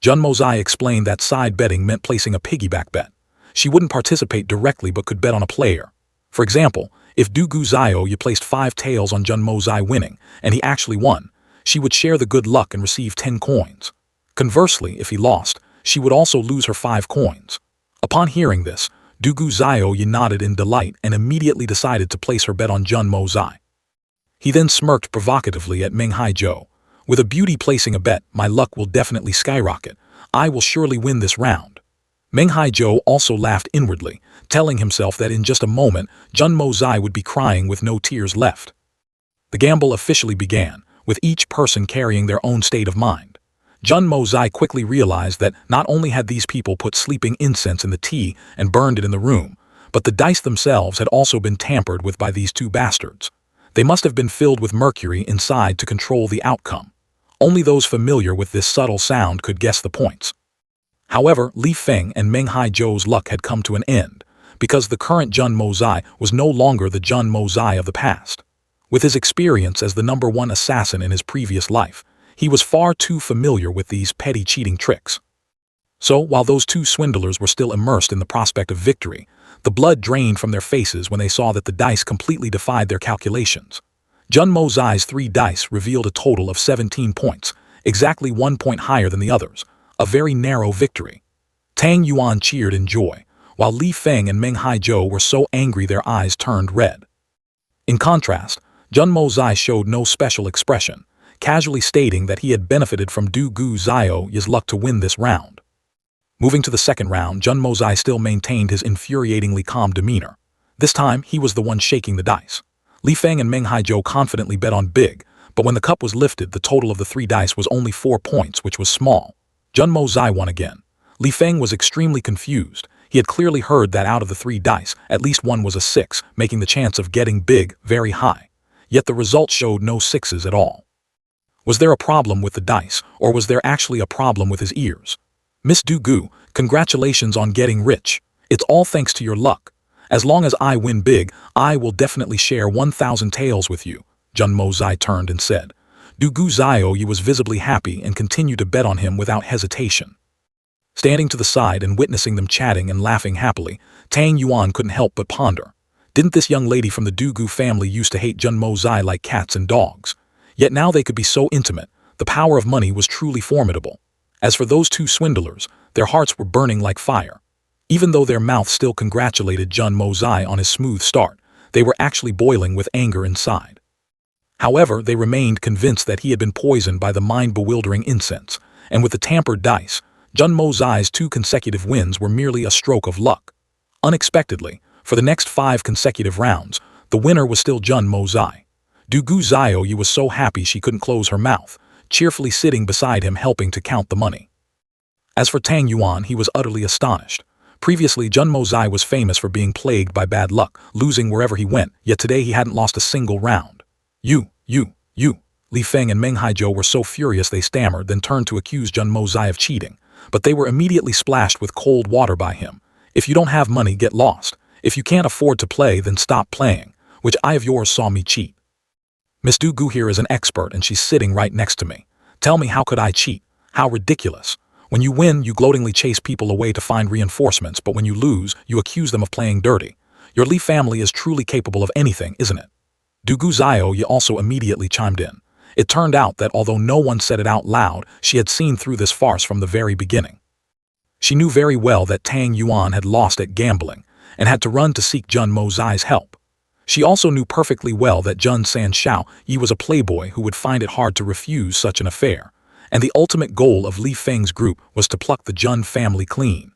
Jun Mo Zai explained that side betting meant placing a piggyback bet. She wouldn't participate directly but could bet on a player. For example, if Dugu Zioyi placed 5 taels on Jun Mo Zai winning, and he actually won, she would share the good luck and receive 10 coins. Conversely, if he lost, she would also lose her 5 coins. Upon hearing this, Dugu Zioyi nodded in delight and immediately decided to place her bet on Jun Mo Zai. He then smirked provocatively at Meng Haizhou. With a beauty placing a bet, my luck will definitely skyrocket. I will surely win this round. Meng Haizhou also laughed inwardly, telling himself that in just a moment, Jun Mo Zai would be crying with no tears left. The gamble officially began, with each person carrying their own state of mind. Jun Mo Zai quickly realized that not only had these people put sleeping incense in the tea and burned it in the room, but the dice themselves had also been tampered with by these two bastards. They must have been filled with mercury inside to control the outcome. Only those familiar with this subtle sound could guess the points. However, Li Feng and Meng Haizhou's luck had come to an end, because the current Jun Mo Zai was no longer the Jun Mo Zai of the past. With his experience as the #1 assassin in his previous life, he was far too familiar with these petty cheating tricks. So, while those two swindlers were still immersed in the prospect of victory, the blood drained from their faces when they saw that the dice completely defied their calculations. Jun Mo Zai's 3 dice revealed a total of 17 points, exactly 1 point higher than the others, a very narrow victory. Tang Yuan cheered in joy, while Li Feng and Meng Haizhou were so angry their eyes turned red. In contrast, Jun Mozai showed no special expression, casually stating that he had benefited from Du Gu Zhao's luck to win this round. Moving to the second round, Jun Mozai still maintained his infuriatingly calm demeanor. This time, he was the one shaking the dice. Li Feng and Meng Haizhou confidently bet on big, but when the cup was lifted, the total of the 3 dice was only 4 points, which was small. Jun Mozai won again. Li Feng was extremely confused. He had clearly heard that out of the 3 dice, at least one was a 6, making the chance of getting big very high. Yet the results showed no 6s at all. Was there a problem with the dice, or was there actually a problem with his ears? Miss Du Gu, congratulations on getting rich. It's all thanks to your luck. As long as I win big, I will definitely share 1,000 taels with you. Jun Mozai turned and said. Du Gu Zhao was visibly happy and continued to bet on him without hesitation. Standing to the side and witnessing them chatting and laughing happily, Tang Yuan couldn't help but ponder. Didn't this young lady from the Du Gu family used to hate Jun Mozai like cats and dogs? Yet now they could be so intimate. The power of money was truly formidable. As for those 2 swindlers, their hearts were burning like fire. Even though their mouths still congratulated Jun Mozai on his smooth start, they were actually boiling with anger inside. However, they remained convinced that he had been poisoned by the mind-bewildering incense, and with the tampered dice, Jun Mozai's 2 consecutive wins were merely a stroke of luck. Unexpectedly, for the next 5 consecutive rounds, the winner was still Jun Mozai. Du Gu Zhao was so happy she couldn't close her mouth, cheerfully sitting beside him helping to count the money. As for Tang Yuan, he was utterly astonished. Previously, Jun Mozai was famous for being plagued by bad luck, losing wherever he went, yet today he hadn't lost a single round. You. Li Feng and Meng Haizhou were so furious they stammered, then turned to accuse Jun Mozai of cheating, but they were immediately splashed with cold water by him. If you don't have money, get lost. If you can't afford to play, then stop playing. Which eye of yours saw me cheat? Miss Du Gu here is an expert and she's sitting right next to me. Tell me, how could I cheat? How ridiculous. When you win, you gloatingly chase people away to find reinforcements, but when you lose, you accuse them of playing dirty. Your Li family is truly capable of anything, isn't it? Du Gu Zhao also immediately chimed in. It turned out that although no one said it out loud, she had seen through this farce from the very beginning. She knew very well that Tang Yuan had lost at gambling and had to run to seek Jun Mozai's help. She also knew perfectly well that Jun Sanshao was a playboy who would find it hard to refuse such an affair, and the ultimate goal of Li Feng's group was to pluck the Jun family clean.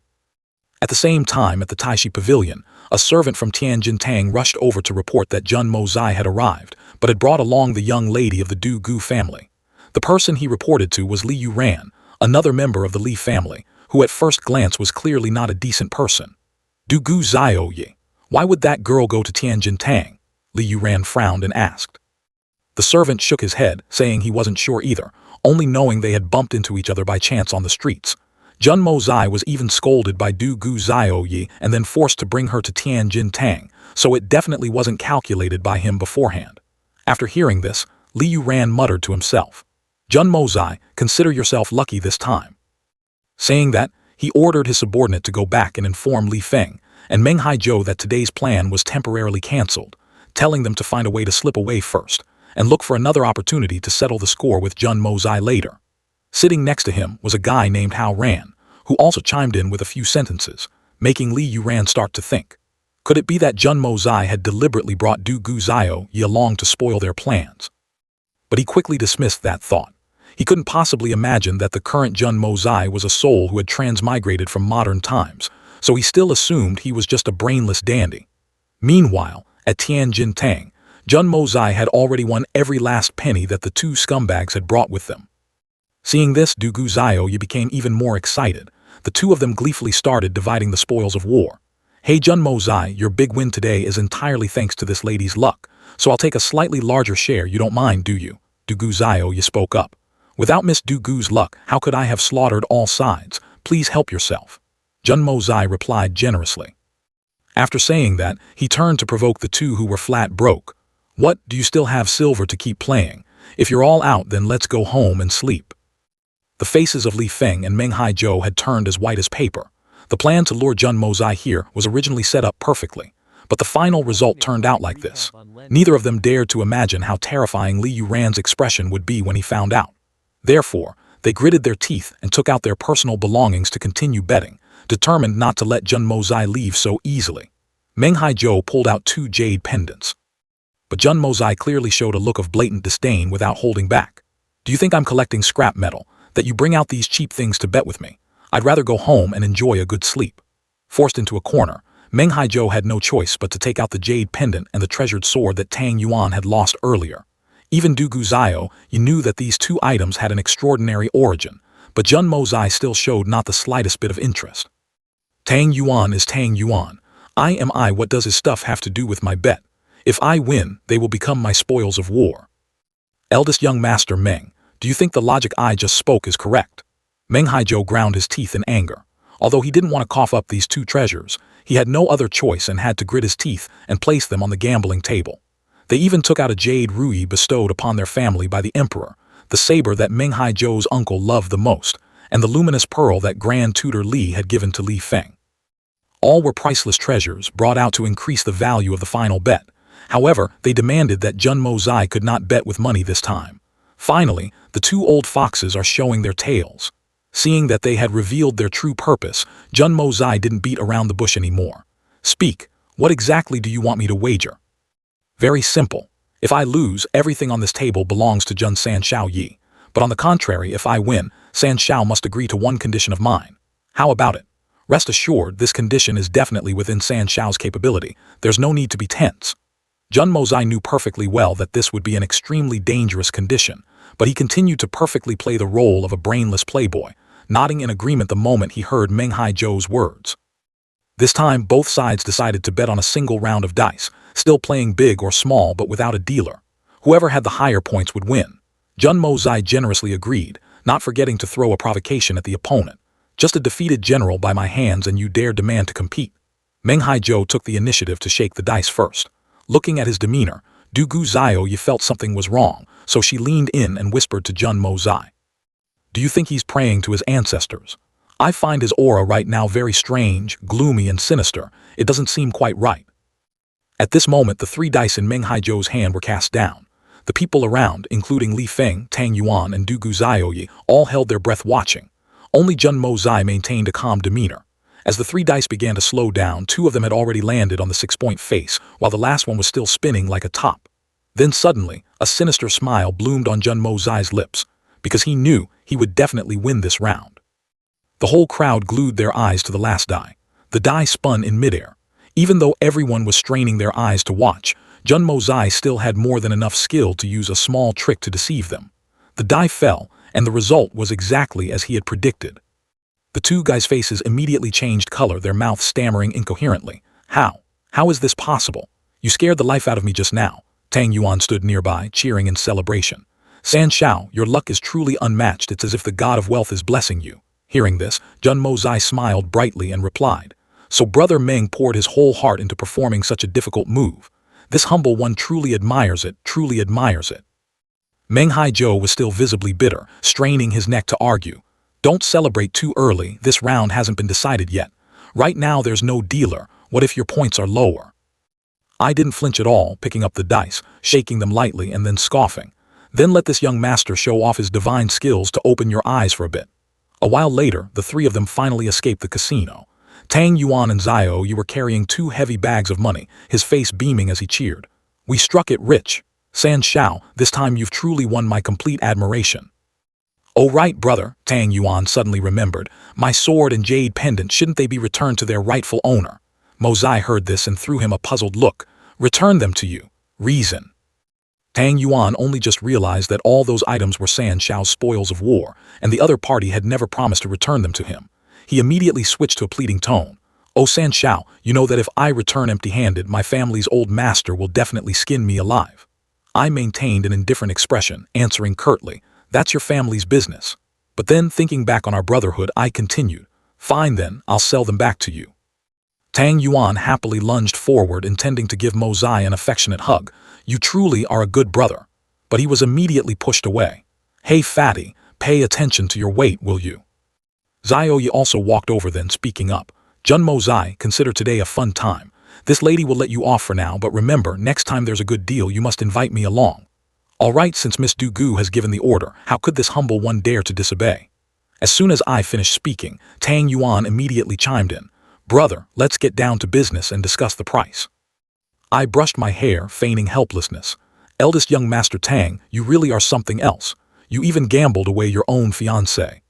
At the same time, at the Taishi Pavilion, a servant from Tianjin Tang rushed over to report that Jun Mozai had arrived, but had brought along the young lady of the Du Gu family. The person he reported to was Li Yuran, another member of the Li family, who at first glance was clearly not a decent person. Du Gu Zhao, why would that girl go to Tianjin Tang? Li Yuran frowned and asked. The servant shook his head, saying he wasn't sure either, only knowing they had bumped into each other by chance on the streets. Jun Mozai was even scolded by Du Gu Zhao and then forced to bring her to Tianjin Tang, so it definitely wasn't calculated by him beforehand. After hearing this, Li Yuran muttered to himself, Jun Mozai, consider yourself lucky this time. Saying that, he ordered his subordinate to go back and inform Li Feng and Meng Haizhou that today's plan was temporarily cancelled, telling them to find a way to slip away first and look for another opportunity to settle the score with Jun Mozai later. Sitting next to him was a guy named Hao Ran, who also chimed in with a few sentences, making Li Yuran start to think. Could it be that Jun Mozai had deliberately brought Du Gu Zhao along to spoil their plans? But he quickly dismissed that thought. He couldn't possibly imagine that the current Jun Mozai was a soul who had transmigrated from modern times, so he still assumed he was just a brainless dandy. Meanwhile, at Tianjin Tang, Jun Mozai had already won every last penny that the 2 scumbags had brought with them. Seeing this, Du Gu Zhao became even more excited. The 2 of them gleefully started dividing the spoils of war. Hey Jun Mozai, your big win today is entirely thanks to this lady's luck, so I'll take a slightly larger share, you don't mind, do you? Du Gu Zhao spoke up. Without Miss Du Gu's luck, how could I have slaughtered all sides? Please help yourself. Jun Mozai replied generously. After saying that, he turned to provoke the 2 who were flat broke. What, do you still have silver to keep playing? If you're all out, then let's go home and sleep. The faces of Li Feng and Meng Haizhou had turned as white as paper. The plan to lure Jun Mozai here was originally set up perfectly, but the final result turned out like this. Neither of them dared to imagine how terrifying Li Yuran's expression would be when he found out. Therefore, they gritted their teeth and took out their personal belongings to continue betting, determined not to let Jun Mozai leave so easily. Meng Haizhou pulled out 2 jade pendants. But Jun Mozai clearly showed a look of blatant disdain without holding back. Do you think I'm collecting scrap metal, that you bring out these cheap things to bet with me? I'd rather go home and enjoy a good sleep. Forced into a corner, Meng Haizhou had no choice but to take out the jade pendant and the treasured sword that Tang Yuan had lost earlier. Even Du Guziao, you knew that these 2 items had an extraordinary origin, but Jun Mozai still showed not the slightest bit of interest. Tang Yuan is Tang Yuan. I am I. What does his stuff have to do with my bet? If I win, they will become my spoils of war. Eldest young master Meng, do you think the logic I just spoke is correct? Meng Haizhou ground his teeth in anger. Although he didn't want to cough up these 2 treasures, he had no other choice and had to grit his teeth and place them on the gambling table. They even took out a jade rui bestowed upon their family by the emperor, the saber that Meng Haizhou's uncle loved the most, and the luminous pearl that Grand Tutor Li had given to Li Feng. All were priceless treasures brought out to increase the value of the final bet. However, they demanded that Jun Mozai could not bet with money this time. Finally, the 2 old foxes are showing their tails. Seeing that they had revealed their true purpose, Jun Mozai didn't beat around the bush anymore. Speak, what exactly do you want me to wager? Very simple. If I lose, everything on this table belongs to Jun Sanshao Yi. But on the contrary, if I win, Sanshao must agree to one condition of mine. How about it? Rest assured, this condition is definitely within Sanshao's capability. There's no need to be tense. Jun Mozai knew perfectly well that this would be an extremely dangerous condition, but he continued to perfectly play the role of a brainless playboy, nodding in agreement the moment he heard Meng Haizhou's words. This time, both sides decided to bet on a single round of dice, still playing big or small but without a dealer. Whoever had the higher points would win. Jun Mozai generously agreed, not forgetting to throw a provocation at the opponent. Just a defeated general by my hands and you dare demand to compete. Meng Haizhou took the initiative to shake the dice first. Looking at his demeanor, Du Guziao felt something was wrong, so she leaned in and whispered to Jun Mozai. Do you think he's praying to his ancestors? I find his aura right now very strange, gloomy and sinister. It doesn't seem quite right. At this moment, the 3 dice in Meng Haizhou's hand were cast down. The people around, including Li Feng, Tang Yuan and Du Guziao, all held their breath watching. Only Jun Mozai maintained a calm demeanor. As the 3 dice began to slow down, 2 of them had already landed on the 6-point face, while the last one was still spinning like a top. Then suddenly, a sinister smile bloomed on Jun Mozai's lips, because he knew he would definitely win this round. The whole crowd glued their eyes to the last die. The die spun in midair. Even though everyone was straining their eyes to watch, Jun Mozai still had more than enough skill to use a small trick to deceive them. The die fell, and the result was exactly as he had predicted. The 2 guys' faces immediately changed color, their mouths stammering incoherently. How? How is this possible? You scared the life out of me just now. Tang Yuan stood nearby, cheering in celebration. Sanshao, your luck is truly unmatched. It's as if the god of wealth is blessing you. Hearing this, Jun Mozai smiled brightly and replied. So Brother Meng poured his whole heart into performing such a difficult move. This humble one truly admires it, truly admires it. Meng Haizhou was still visibly bitter, straining his neck to argue. Don't celebrate too early, this round hasn't been decided yet. Right now there's no dealer, what if your points are lower? I didn't flinch at all, picking up the dice, shaking them lightly and then scoffing. Then let this young master show off his divine skills to open your eyes for a bit. A while later, the 3 of them finally escaped the casino. Tang Yuan and Zio were carrying 2 heavy bags of money, his face beaming as he cheered. We struck it rich. Sanshao, this time you've truly won my complete admiration. Oh right, brother, Tang Yuan suddenly remembered. My sword and jade pendant, shouldn't they be returned to their rightful owner? Mozai heard this and threw him a puzzled look. Return them to you. Reason. Tang Yuan only just realized that all those items were Sanshao's spoils of war, and the other party had never promised to return them to him. He immediately switched to a pleading tone. Oh Sanshao, you know that if I return empty-handed, my family's old master will definitely skin me alive. I maintained an indifferent expression, answering curtly, that's your family's business. But then, thinking back on our brotherhood, I continued, fine then, I'll sell them back to you. Tang Yuan happily lunged forward, intending to give Mozai an affectionate hug. You truly are a good brother. But he was immediately pushed away. Hey fatty, pay attention to your weight, will you? Zioyi also walked over then, speaking up. Jun Mozai, consider today a fun time. This lady will let you off for now, but remember, next time there's a good deal you must invite me along. All right, since Miss Du Gu has given the order, how could this humble one dare to disobey? As soon as I finished speaking, Tang Yuan immediately chimed in. Brother, let's get down to business and discuss the price. I brushed my hair, feigning helplessness. Eldest young Master Tang, you really are something else. You even gambled away your own fiancée.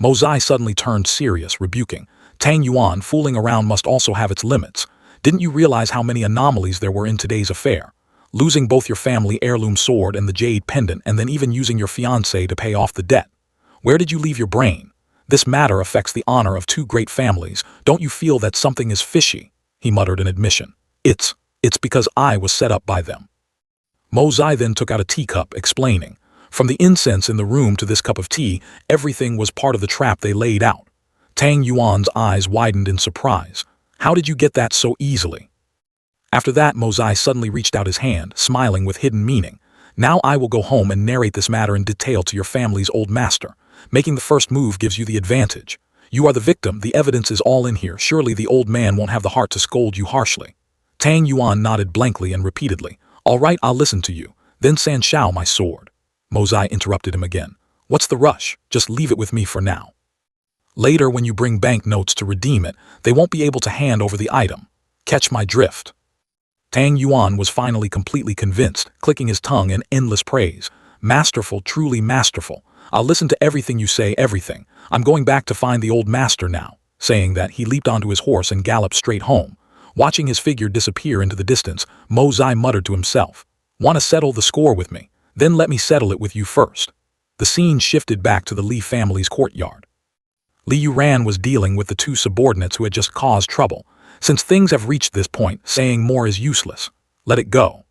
Mozai suddenly turned serious, rebuking. Tang Yuan, fooling around must also have its limits. Didn't you realize how many anomalies there were in today's affair? Losing both your family heirloom sword and the jade pendant, and then even using your fiancé to pay off the debt. Where did you leave your brain? This matter affects the honor of two great families. Don't you feel that something is fishy? He muttered in admission. It's because I was set up by them. Mozai then took out a teacup, explaining. From the incense in the room to this cup of tea, everything was part of the trap they laid out. Tang Yuan's eyes widened in surprise. How did you get that so easily? After that, Mozai suddenly reached out his hand, smiling with hidden meaning. Now I will go home and narrate this matter in detail to your family's old master. Making the first move gives you the advantage. You are the victim, the evidence is all in here. Surely the old man won't have the heart to scold you harshly. Tang Yuan nodded blankly and repeatedly. All right, I'll listen to you. Then San Shao my sword. Mozai interrupted him again. What's the rush? Just leave it with me for now. Later, when you bring banknotes to redeem it, they won't be able to hand over the item. Catch my drift. Tang Yuan was finally completely convinced, clicking his tongue in endless praise. Masterful, truly masterful. I'll listen to everything you say, everything. I'm going back to find the old master now. Saying that, he leaped onto his horse and galloped straight home. Watching his figure disappear into the distance, Mozai muttered to himself. Want to settle the score with me? Then let me settle it with you first. The scene shifted back to the Li family's courtyard. Li Yuran was dealing with the two subordinates who had just caused trouble. Since things have reached this point, saying more is useless. Let it go.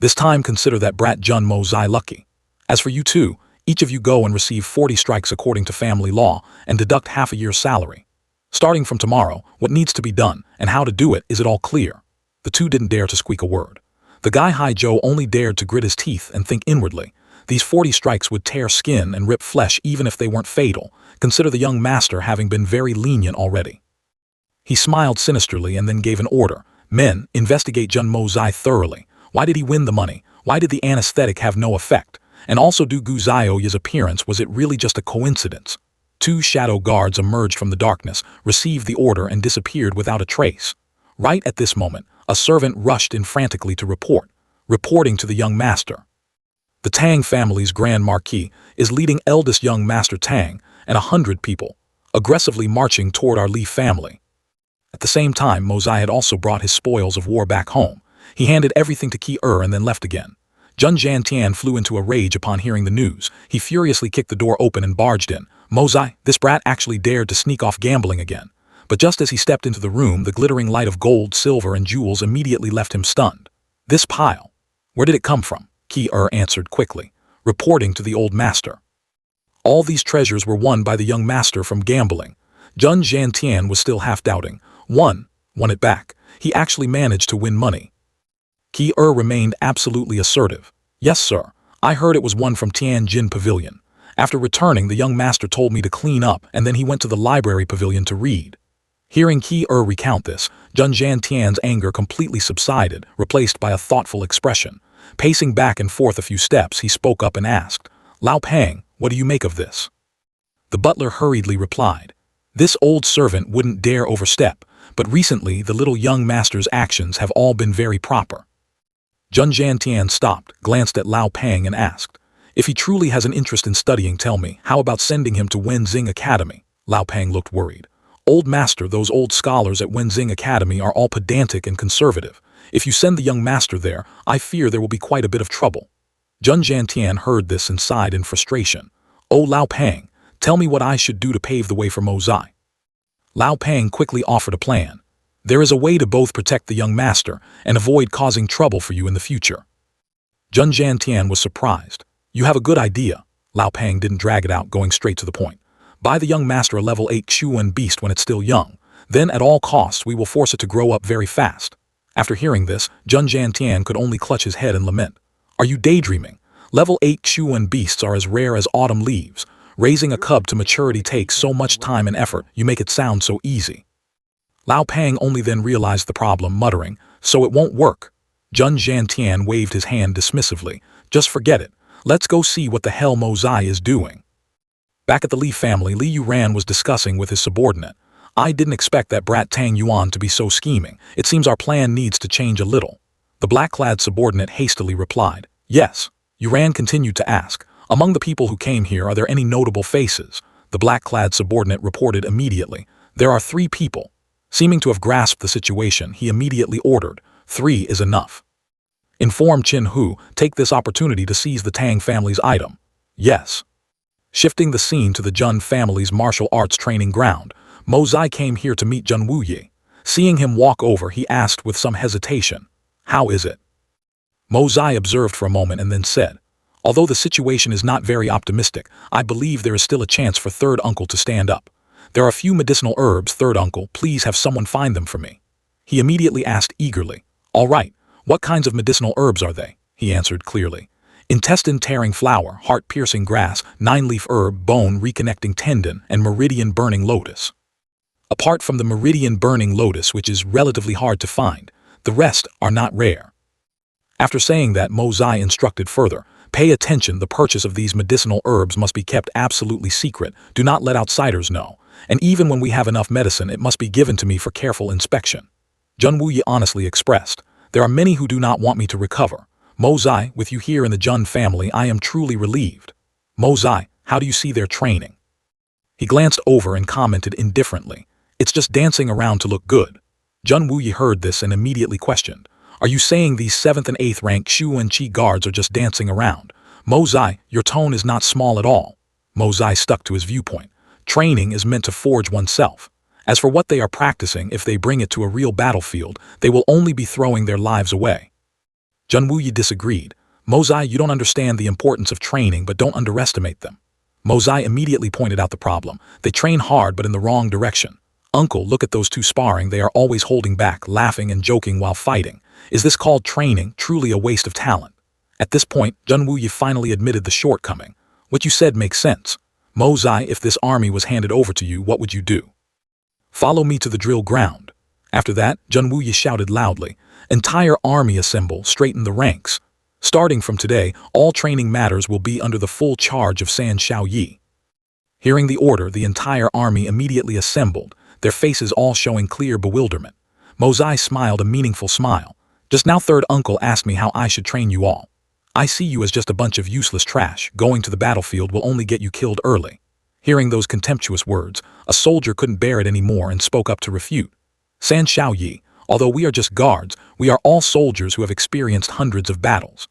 This time consider that brat Jun Mozai lucky. As for you two, each of you go and receive 40 strikes according to family law and deduct half a year's salary. Starting from tomorrow, what needs to be done and how to do it, is it all clear? The two didn't dare to squeak a word. The guy Haijo only dared to grit his teeth and think inwardly. These 40 strikes would tear skin and rip flesh even if they weren't fatal. Consider the young master having been very lenient already. He smiled sinisterly and then gave an order. Men, investigate Jun Mozai thoroughly. Why did he win the money? Why did the anesthetic have no effect? And also, do Gu Zioya's appearance, was it really just a coincidence? Two shadow guards emerged from the darkness, received the order and disappeared without a trace. Right at this moment, a servant rushed in frantically to reporting to the young master. The Tang family's Grand Marquis is leading eldest young Master Tang and 100 people, aggressively marching toward our Li family. At the same time, Mozai had also brought his spoils of war back home. He handed everything to Qi and then left again. Jun Zhantian flew into a rage upon hearing the news. He furiously kicked the door open and barged in. Mozai, this brat actually dared to sneak off gambling again. But just as he stepped into the room, the glittering light of gold, silver, and jewels immediately left him stunned. This pile, where did it come from? Qi answered quickly, reporting to the old master. All these treasures were won by the young master from gambling. Jun Zhantian was still half doubting. Won it back. He actually managed to win money. Qi remained absolutely assertive. Yes, sir. I heard it was won from Tianjin Pavilion. After returning, the young master told me to clean up, and then he went to the library pavilion to read. Hearing Qi recount this, Jun Zhantian's anger completely subsided, replaced by a thoughtful expression. Pacing back and forth a few steps, he spoke up and asked, Lao Pang, what do you make of this? The butler hurriedly replied, this old servant wouldn't dare overstep, but recently the little young master's actions have all been very proper. Jun Zhantian stopped, glanced at Lao Pang and asked, if he truly has an interest in studying, tell me, how about sending him to Wenzing Academy? Lao Pang looked worried. Old master, those old scholars at Wenzing Academy are all pedantic and conservative. If you send the young master there, I fear there will be quite a bit of trouble. Jun Zhantian heard this and sighed in frustration. Oh, Lao Pang, tell me what I should do to pave the way for Mozai. Lao Pang quickly offered a plan. There is a way to both protect the young master and avoid causing trouble for you in the future. Jun Zhantian was surprised. You have a good idea. Lao Pang didn't drag it out, going straight to the point. Buy the young master a level 8 Xuan beast when it's still young. Then at all costs we will force it to grow up very fast. After hearing this, Jun Zhantian could only clutch his head and lament. Are you daydreaming? Level 8 Xuan beasts are as rare as autumn leaves. Raising a cub to maturity takes so much time and effort, you make it sound so easy. Lao Pang only then realized the problem, muttering, so it won't work. Jun Zhantian waved his hand dismissively. Just forget it. Let's go see what the hell Mozai is doing. Back at the Li family, Li Yuran was discussing with his subordinate. I didn't expect that brat Tang Yuan to be so scheming. It seems our plan needs to change a little. The black-clad subordinate hastily replied. Yes. Yuran continued to ask. Among the people who came here, are there any notable faces? The black-clad subordinate reported immediately. There are 3 people. Seeming to have grasped the situation, he immediately ordered. 3 is enough. Inform Qin Hu, take this opportunity to seize the Tang family's item. Yes. Shifting the scene to the Jun family's martial arts training ground, Mo Zai came here to meet Jun Wuyi. Seeing him walk over, he asked with some hesitation, How is it? Mo Zai observed for a moment and then said, Although the situation is not very optimistic, I believe there is still a chance for third uncle to stand up. There are a few medicinal herbs, third uncle, please have someone find them for me. He immediately asked eagerly, All right, what kinds of medicinal herbs are they? He answered clearly. Intestine-tearing flower, heart-piercing grass, 9-leaf herb, bone reconnecting tendon, and meridian-burning lotus. Apart from the meridian-burning lotus, which is relatively hard to find, the rest are not rare. After saying that, Mo Zai instructed further, Pay attention, the purchase of these medicinal herbs must be kept absolutely secret. Do not let outsiders know. And even when we have enough medicine, it must be given to me for careful inspection. Jun Wuyi honestly expressed, There are many who do not want me to recover. Mo Zai, with you here in the Jun family, I am truly relieved. Mo Zai, how do you see their training? He glanced over and commented indifferently, It's just dancing around to look good. Jun Wuyi heard this and immediately questioned, Are you saying these 7th and 8th rank Shu and Qi guards are just dancing around? Mo Zai, your tone is not small at all. Mo Zai stuck to his viewpoint. Training is meant to forge oneself. As for what they are practicing, if they bring it to a real battlefield, they will only be throwing their lives away. Jun Wuyi disagreed. Mo Zai, you don't understand the importance of training, but don't underestimate them. Mo Zai immediately pointed out the problem. They train hard, but in the wrong direction. Uncle, look at those 2 sparring. They are always holding back, laughing and joking while fighting. Is this called training? Truly a waste of talent. At this point, Jun Wuyi finally admitted the shortcoming. What you said makes sense. Mo Zai, if this army was handed over to you, what would you do? Follow me to the drill ground. After that, Jun Wuyi shouted loudly, Entire army assemble, straighten the ranks. Starting from today, all training matters will be under the full charge of San Xiaoyi. Hearing the order, the entire army immediately assembled, their faces all showing clear bewilderment. Mo Zai smiled a meaningful smile. Just now third uncle asked me how I should train you all. I see you as just a bunch of useless trash. Going to the battlefield will only get you killed early. Hearing those contemptuous words, a soldier couldn't bear it anymore and spoke up to refute. San Xiaoyi, although we are just guards, we are all soldiers who have experienced hundreds of battles.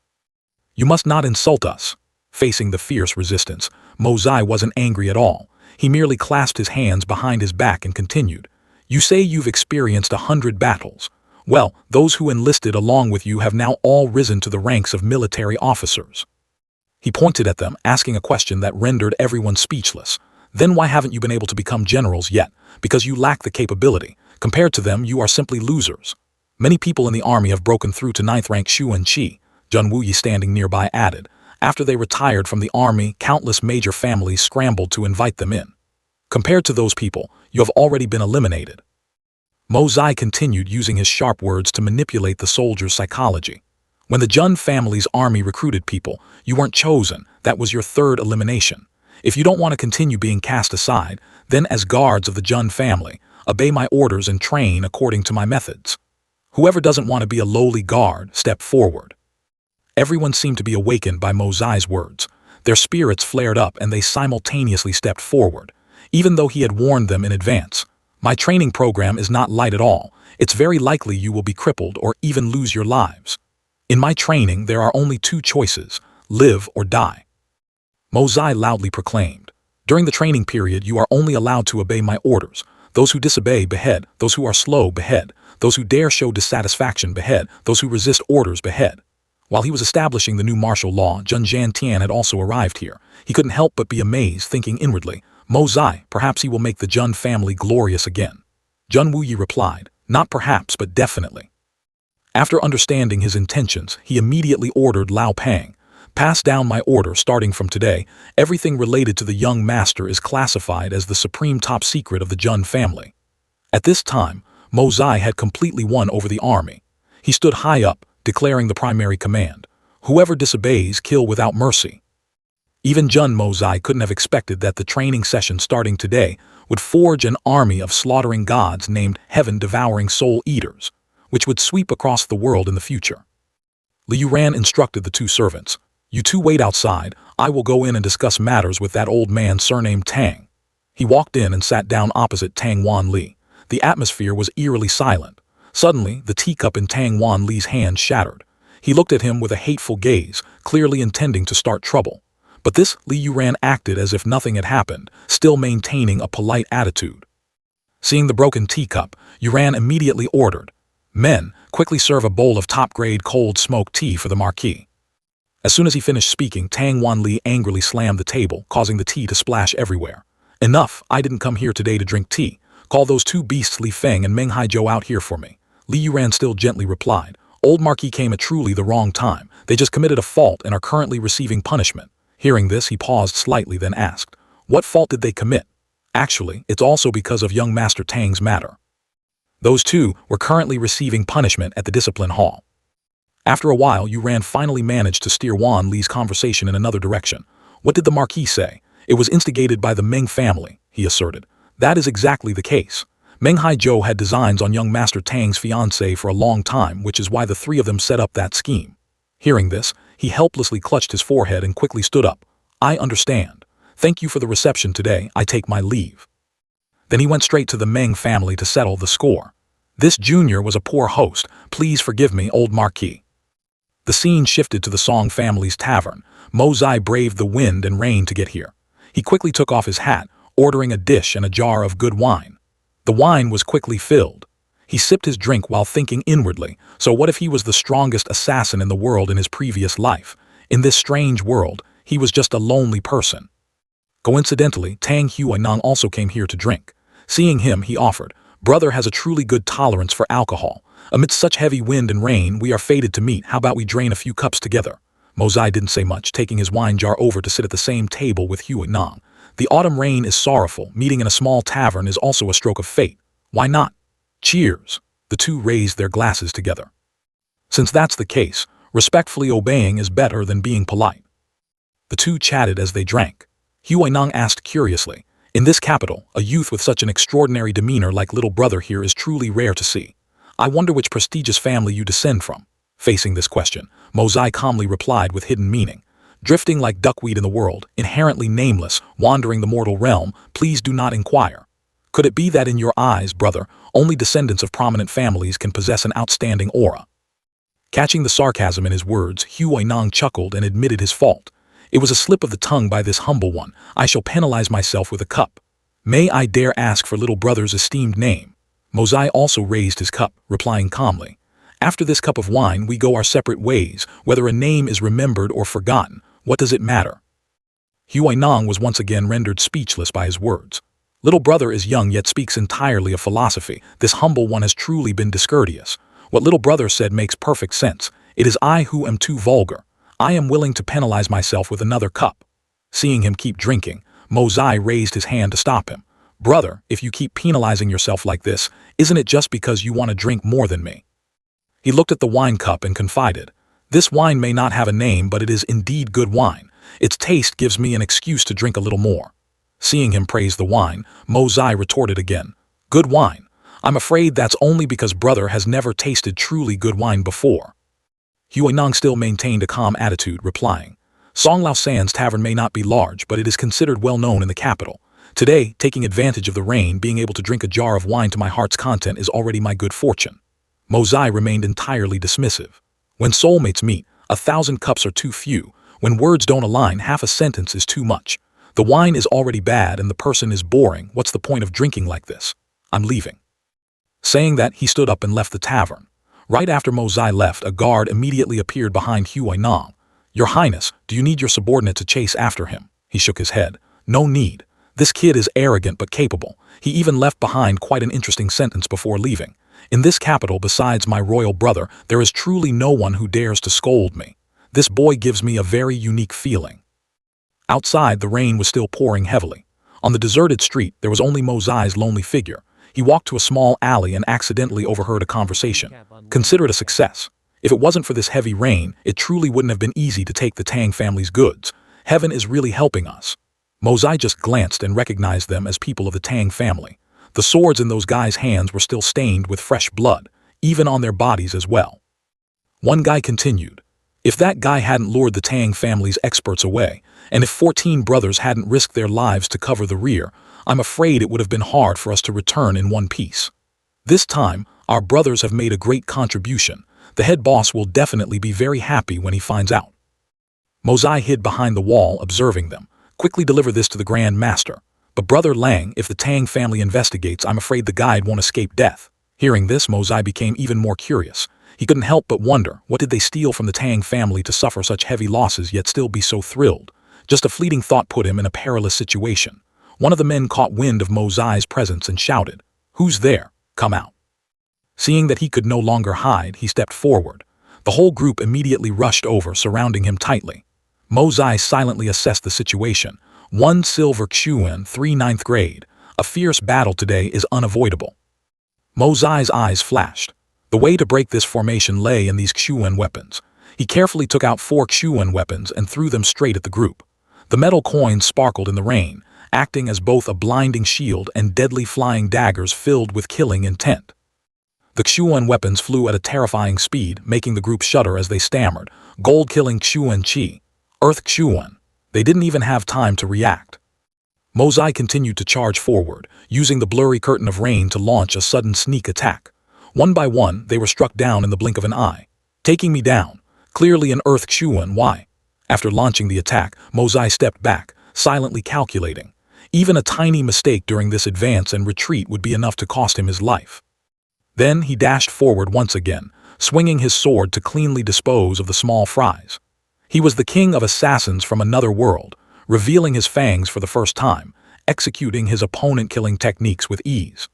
You must not insult us. Facing the fierce resistance, Mo Zai wasn't angry at all. He merely clasped his hands behind his back and continued. You say you've experienced 100 battles. Well, those who enlisted along with you have now all risen to the ranks of military officers. He pointed at them, asking a question that rendered everyone speechless. Then why haven't you been able to become generals yet? Because you lack the capability. Compared to them, you are simply losers. Many people in the army have broken through to 9th rank Shu and Qi, Jun Wuyi standing nearby added. After they retired from the army, countless major families scrambled to invite them in. Compared to those people, you have already been eliminated. Mo Zai continued using his sharp words to manipulate the soldiers' psychology. When the Jun family's army recruited people, you weren't chosen. That was your 3rd elimination. If you don't want to continue being cast aside, then as guards of the Jun family, obey my orders and train according to my methods. Whoever doesn't want to be a lowly guard, step forward. Everyone seemed to be awakened by Mo Zai's words. Their spirits flared up and they simultaneously stepped forward, even though he had warned them in advance. My training program is not light at all. It's very likely you will be crippled or even lose your lives. In my training, there are only 2 choices, live or die. Mo Zai loudly proclaimed. During the training period, you are only allowed to obey my orders. Those who disobey, behead. Those who are slow, behead. Those who dare show dissatisfaction, behead. Those who resist orders, behead. While he was establishing the new martial law, Jun Zhantian had also arrived here. He couldn't help but be amazed, thinking inwardly, Mo Zai, perhaps he will make the Jun family glorious again. Jun Wuyi replied, not perhaps, but definitely. After understanding his intentions, he immediately ordered Lao Pang, pass down my order. Starting from today, everything related to the young master is classified as the supreme top secret of the Jun family. At this time, Mo Zai had completely won over the army. He stood high up, declaring the primary command. Whoever disobeys, kill without mercy. Even Jun Mozai couldn't have expected that the training session starting today would forge an army of slaughtering gods named heaven-devouring soul eaters, which would sweep across the world in the future. Li Yuran instructed the two servants, "You two wait outside, I will go in and discuss matters with that old man surnamed Tang." He walked in and sat down opposite Tang Wan Li. The atmosphere was eerily silent. Suddenly, the teacup in Tang Wan Li's hand shattered. He looked at him with a hateful gaze, clearly intending to start trouble. But this Li Yuran acted as if nothing had happened, still maintaining a polite attitude. Seeing the broken teacup, Yuran immediately ordered, "Men, quickly serve a bowl of top-grade cold smoked tea for the Marquis." As soon as he finished speaking, Tang Wan Li angrily slammed the table, causing the tea to splash everywhere. "Enough, I didn't come here today to drink tea. Call those two beasts Li Feng and Meng Haizhou out here for me." Li Yuran still gently replied, "Old Marquis came at truly the wrong time. They just committed a fault and are currently receiving punishment." Hearing this, he paused slightly, then asked, "What fault did they commit?" "Actually, it's also because of young Master Tang's matter. Those two were currently receiving punishment at the discipline hall." After a while, Yuran finally managed to steer Wan Li's conversation in another direction. "What did the Marquis say?" "It was instigated by the Meng family," he asserted. "That is exactly the case. Meng Haizhou had designs on young Master Tang's fiancée for a long time, which is why the three of them set up that scheme." Hearing this, he helplessly clutched his forehead and quickly stood up. "I understand. Thank you for the reception today. I take my leave." Then he went straight to the Meng family to settle the score. "This junior was a poor host. Please forgive me, old Marquis." The scene shifted to the Song family's tavern. Mozai braved the wind and rain to get here. He quickly took off his hat, ordering a dish and a jar of good wine. The wine was quickly filled. He sipped his drink while thinking inwardly, so what if he was the strongest assassin in the world in his previous life? In this strange world, he was just a lonely person. Coincidentally, Tang Huinong also came here to drink. Seeing him, he offered, "Brother has a truly good tolerance for alcohol. Amidst such heavy wind and rain, we are fated to meet. How about we drain a few cups together?" Mozai didn't say much, taking his wine jar over to sit at the same table with Huinong. The autumn rain is sorrowful. Meeting in a small tavern is also a stroke of fate. Why not? Cheers. The two raised their glasses together. Since that's the case, respectfully obeying is better than being polite. The two chatted as they drank. Huinong asked curiously, "In this capital, a youth with such an extraordinary demeanor like little brother here is truly rare to see. I wonder which prestigious family you descend from." Facing this question, Mozai calmly replied with hidden meaning, "Drifting like duckweed in the world, inherently nameless, wandering the mortal realm, please do not inquire. Could it be that in your eyes, brother, only descendants of prominent families can possess an outstanding aura?" Catching the sarcasm in his words, Huinong chuckled and admitted his fault. "It was a slip of the tongue by this humble one. I shall penalize myself with a cup. May I dare ask for little brother's esteemed name?" Mozai also raised his cup, replying calmly, "After this cup of wine, we go our separate ways. Whether a name is remembered or forgotten, what does it matter?" Huinong was once again rendered speechless by his words. Little brother is young yet speaks entirely of philosophy. This humble one has truly been discourteous. What little brother said makes perfect sense. It is I who am too vulgar. I am willing to penalize myself with another cup. Seeing him keep drinking, Mozai raised his hand to stop him. "Brother, if you keep penalizing yourself like this, isn't it just because you want to drink more than me?" He looked at the wine cup and confided, "This wine may not have a name, but it is indeed good wine. Its taste gives me an excuse to drink a little more." Seeing him praise the wine, Mozai retorted again, "Good wine. I'm afraid that's only because brother has never tasted truly good wine before." Huinong still maintained a calm attitude, replying, "Song Lao San's tavern may not be large, but it is considered well known in the capital. Today, taking advantage of the rain, being able to drink a jar of wine to my heart's content is already my good fortune." Mozai remained entirely dismissive. When soulmates meet, 1,000 cups are too few. When words don't align, half a sentence is too much. The wine is already bad and the person is boring. What's the point of drinking like this? I'm leaving. Saying that, he stood up and left the tavern. Right after Mozai left, a guard immediately appeared behind Huinong. "Your Highness, do you need your subordinate to chase after him?" He shook his head. "No need. This kid is arrogant but capable. He even left behind quite an interesting sentence before leaving. In this capital, besides my royal brother, there is truly no one who dares to scold me. This boy gives me a very unique feeling." Outside, the rain was still pouring heavily. On the deserted street, there was only Mozai's lonely figure. He walked to a small alley and accidentally overheard a conversation. Consider it a success. If it wasn't for this heavy rain, it truly wouldn't have been easy to take the Tang family's goods. Heaven is really helping us. Mozai just glanced and recognized them as people of the Tang family. The swords in those guys' hands were still stained with fresh blood, even on their bodies as well. One guy continued, "If that guy hadn't lured the Tang family's experts away, and if 14 brothers hadn't risked their lives to cover the rear, I'm afraid it would have been hard for us to return in one piece. This time, our brothers have made a great contribution. The head boss will definitely be very happy when he finds out." Mozai hid behind the wall, observing them. "Quickly deliver this to the Grand Master. But Brother Lang, if the Tang family investigates, I'm afraid the guide won't escape death." Hearing this, Mozai became even more curious. He couldn't help but wonder, what did they steal from the Tang family to suffer such heavy losses yet still be so thrilled? Just a fleeting thought put him in a perilous situation. One of the men caught wind of Mozai's presence and shouted, "Who's there? Come out." Seeing that he could no longer hide, he stepped forward. The whole group immediately rushed over, surrounding him tightly. Mozai silently assessed the situation. 1 silver Xuan, 3 ninth grade. A fierce battle today is unavoidable. Mozai's eyes flashed. The way to break this formation lay in these Xuan weapons. He carefully took out 4 Xuan weapons and threw them straight at the group. The metal coins sparkled in the rain, acting as both a blinding shield and deadly flying daggers filled with killing intent. The Xuan weapons flew at a terrifying speed, making the group shudder as they stammered, "Gold-killing Xuan Qi. Earth Xuan." They didn't even have time to react. Mozai continued to charge forward, using the blurry curtain of rain to launch a sudden sneak attack. One by one, they were struck down in the blink of an eye. "Taking me down. Clearly an Earth Xuan. Why?" After launching the attack, Mozai stepped back, silently calculating. Even a tiny mistake during this advance and retreat would be enough to cost him his life. Then he dashed forward once again, swinging his sword to cleanly dispose of the small fries. He was the king of assassins from another world, revealing his fangs for the first time, executing his opponent-killing techniques with ease.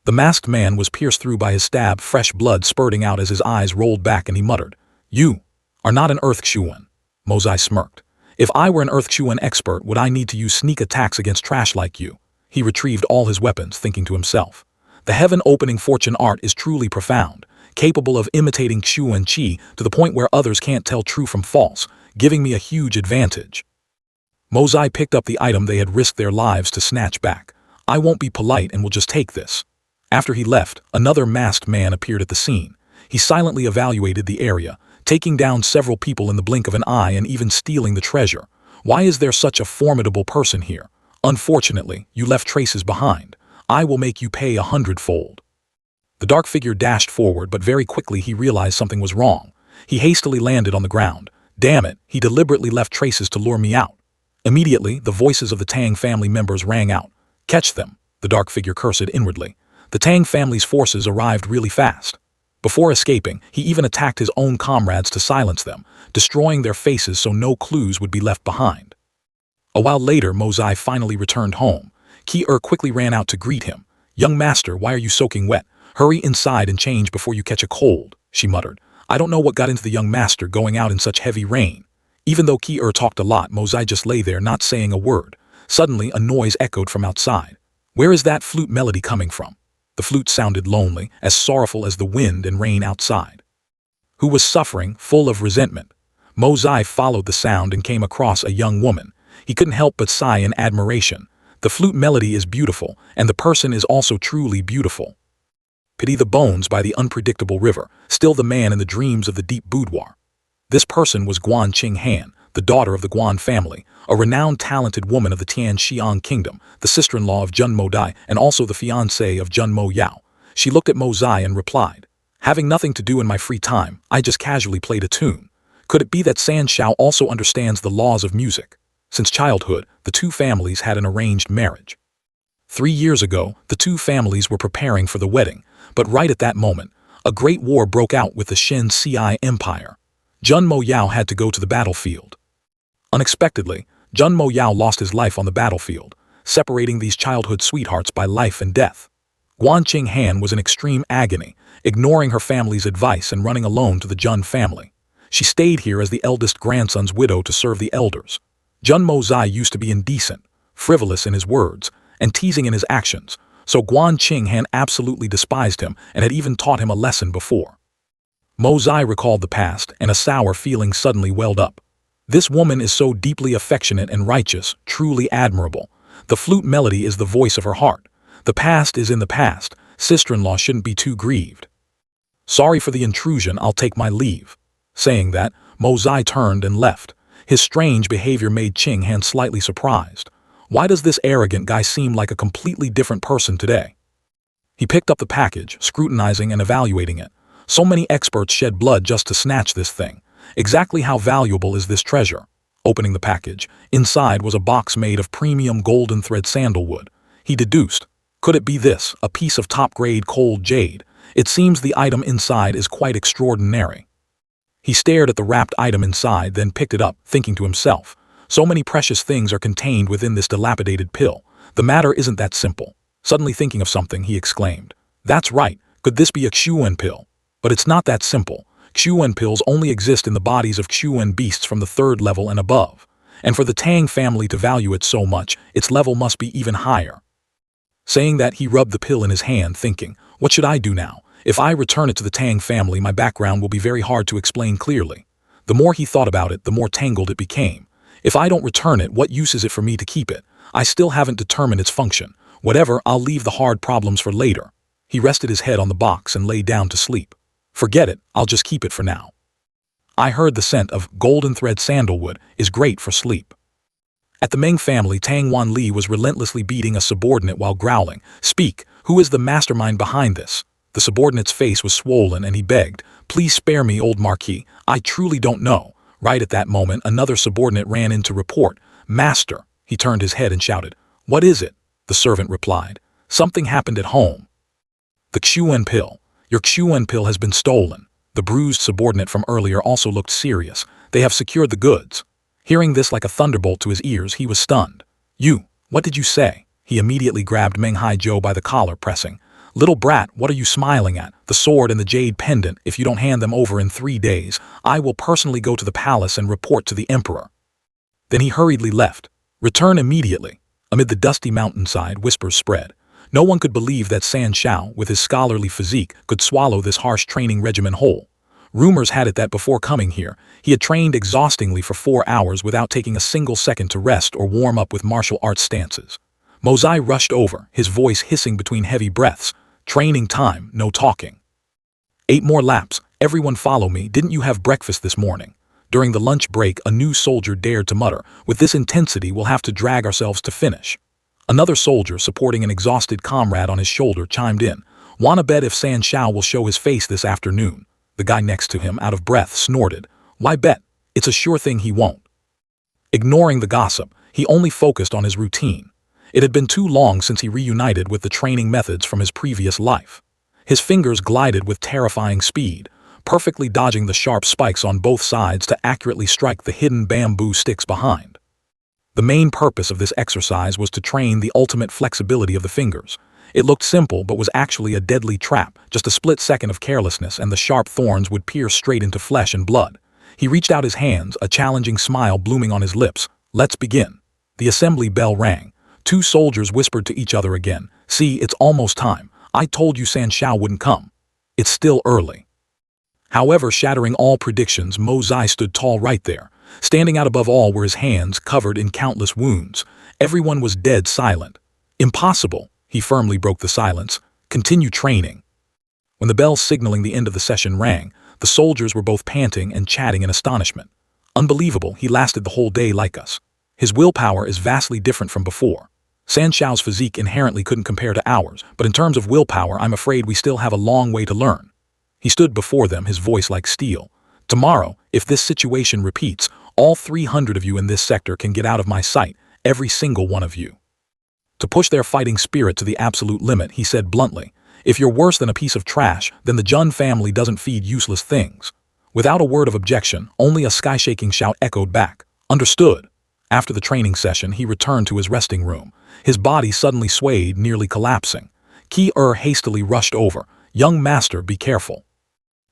The masked man was pierced through by his stab, fresh blood spurting out as his eyes rolled back, and he muttered, "You are not an Earth Xuan." Mozai smirked. "If I were an Earth Xuan expert, would I need to use sneak attacks against trash like you?" He retrieved all his weapons, thinking to himself, "The heaven-opening fortune art is truly profound, capable of imitating Xuan Qi to the point where others can't tell true from false, giving me a huge advantage." Mozai picked up the item they had risked their lives to snatch back. "I won't be polite and will just take this." After he left, another masked man appeared at the scene. He silently evaluated the area, taking down several people in the blink of an eye and even stealing the treasure. "Why is there such a formidable person here? Unfortunately, you left traces behind. I will make you pay 100-fold." The dark figure dashed forward, but very quickly he realized something was wrong. He hastily landed on the ground. "Damn it, he deliberately left traces to lure me out." Immediately, the voices of the Tang family members rang out. "Catch them," the dark figure cursed inwardly. The Tang family's forces arrived really fast. Before escaping, he even attacked his own comrades to silence them, destroying their faces so no clues would be left behind. A while later, Mozai finally returned home. Ki-er quickly ran out to greet him. "Young master, why are you soaking wet? Hurry inside and change before you catch a cold," she muttered. I don't know what got into the young master going out in such heavy rain. Even though Ki-er talked a lot, Mozai just lay there not saying a word. Suddenly, a noise echoed from outside. Where is that flute melody coming from? The flute sounded lonely, as sorrowful as the wind and rain outside. Who was suffering, full of resentment? Mozai followed the sound and came across a young woman. He couldn't help but sigh in admiration. The flute melody is beautiful, and the person is also truly beautiful. Pity the bones by the unpredictable river, still the man in the dreams of the deep boudoir. This person was Guan Qinghan, the daughter of the Guan family, a renowned talented woman of the Tianxiang kingdom, the sister-in-law of Jun Mo Dai and also the fiancée of Jun Mo Yao. She looked at Mozai and replied, "Having nothing to do in my free time, I just casually played a tune. Could it be that San Shao also understands the laws of music?" Since childhood, the two families had an arranged marriage. 3 years ago, the two families were preparing for the wedding, but right at that moment, a great war broke out with the Shen Ci Empire. Jun Mo Yao had to go to the battlefield. Unexpectedly, Jun Mo Yao lost his life on the battlefield, separating these childhood sweethearts by life and death. Guan Qinghan was in extreme agony, ignoring her family's advice and running alone to the Jun family. She stayed here as the eldest grandson's widow to serve the elders. Jun Mozai used to be indecent, frivolous in his words, and teasing in his actions, so Guan Qinghan absolutely despised him and had even taught him a lesson before. Mozai recalled the past, and a sour feeling suddenly welled up. This woman is so deeply affectionate and righteous, truly admirable. The flute melody is the voice of her heart. The past is in the past. Sister-in-law shouldn't be too grieved. Sorry for the intrusion, I'll take my leave. Saying that, Mo Zai turned and left. His strange behavior made Ching Han slightly surprised. Why does this arrogant guy seem like a completely different person today? He picked up the package, scrutinizing and evaluating it. So many experts shed blood just to snatch this thing. Exactly how valuable is this treasure? Opening the package, inside was a box made of premium golden thread sandalwood. He deduced, could it be this, a piece of top-grade cold jade? It seems the item inside is quite extraordinary. He stared at the wrapped item inside, then picked it up, thinking to himself, so many precious things are contained within this dilapidated pill. The matter isn't that simple. Suddenly thinking of something, he exclaimed, that's right, could this be a Xuan pill? But it's not that simple. Xuan pills only exist in the bodies of Xuan beasts from the 3rd level and above. And for the Tang family to value it so much, its level must be even higher. Saying that, he rubbed the pill in his hand, thinking, what should I do now? If I return it to the Tang family, my background will be very hard to explain clearly. The more he thought about it, the more tangled it became. If I don't return it, what use is it for me to keep it? I still haven't determined its function. Whatever, I'll leave the hard problems for later. He rested his head on the box and lay down to sleep. Forget it, I'll just keep it for now. I heard the scent of golden thread sandalwood is great for sleep. At the Meng family, Tang Wanli was relentlessly beating a subordinate while growling, speak, who is the mastermind behind this? The subordinate's face was swollen and he begged, please spare me, old Marquis, I truly don't know. Right at that moment, another subordinate ran in to report, Master. He turned his head and shouted, what is it? The servant replied, something happened at home. The Xuan pill. Your Xuan pill has been stolen. The bruised subordinate from earlier also looked serious. They have secured the goods. Hearing this like a thunderbolt to his ears, he was stunned. You, what did you say? He immediately grabbed Meng Haizhou by the collar, pressing, little brat, what are you smiling at? The sword and the jade pendant, if you don't hand them over in 3 days, I will personally go to the palace and report to the emperor. Then he hurriedly left. Return immediately. Amid the dusty mountainside, whispers spread. No one could believe that San Shao, with his scholarly physique, could swallow this harsh training regimen whole. Rumors had it that before coming here, he had trained exhaustingly for 4 hours without taking a single second to rest or warm up with martial arts stances. Mo Zai rushed over, his voice hissing between heavy breaths. Training time, no talking. 8 more laps, everyone follow me, didn't you have breakfast this morning? During the lunch break, a new soldier dared to mutter, with this intensity we'll have to drag ourselves to finish. Another soldier, supporting an exhausted comrade on his shoulder, chimed in, wanna bet if San Shao will show his face this afternoon? The guy next to him, out of breath, snorted, why bet? It's a sure thing he won't. Ignoring the gossip, he only focused on his routine. It had been too long since he reunited with the training methods from his previous life. His fingers glided with terrifying speed, perfectly dodging the sharp spikes on both sides to accurately strike the hidden bamboo sticks behind. The main purpose of this exercise was to train the ultimate flexibility of the fingers. It looked simple but was actually a deadly trap. Just a split second of carelessness and the sharp thorns would pierce straight into flesh and blood. He reached out his hands, a challenging smile blooming on his lips. Let's begin. The assembly bell rang. 2 soldiers whispered to each other again. See, it's almost time. I told you San Shao wouldn't come. It's still early. However, shattering all predictions, Mo Zai stood tall right there. Standing out above all were his hands covered in countless wounds. Everyone was dead silent. Impossible, he firmly broke the silence. Continue training. When the bell signaling the end of the session rang, the soldiers were both panting and chatting in astonishment. Unbelievable, he lasted the whole day like us. His willpower is vastly different from before. San Shao's physique inherently couldn't compare to ours, but in terms of willpower, I'm afraid we still have a long way to learn. He stood before them, his voice like steel. Tomorrow, if this situation repeats, all 300 of you in this sector can get out of my sight, every single one of you. To push their fighting spirit to the absolute limit, he said bluntly, if you're worse than a piece of trash, then the Jun family doesn't feed useless things. Without a word of objection, only a sky-shaking shout echoed back. Understood. After the training session, he returned to his resting room. His body suddenly swayed, nearly collapsing. Ki-Er hastily rushed over. Young master, be careful.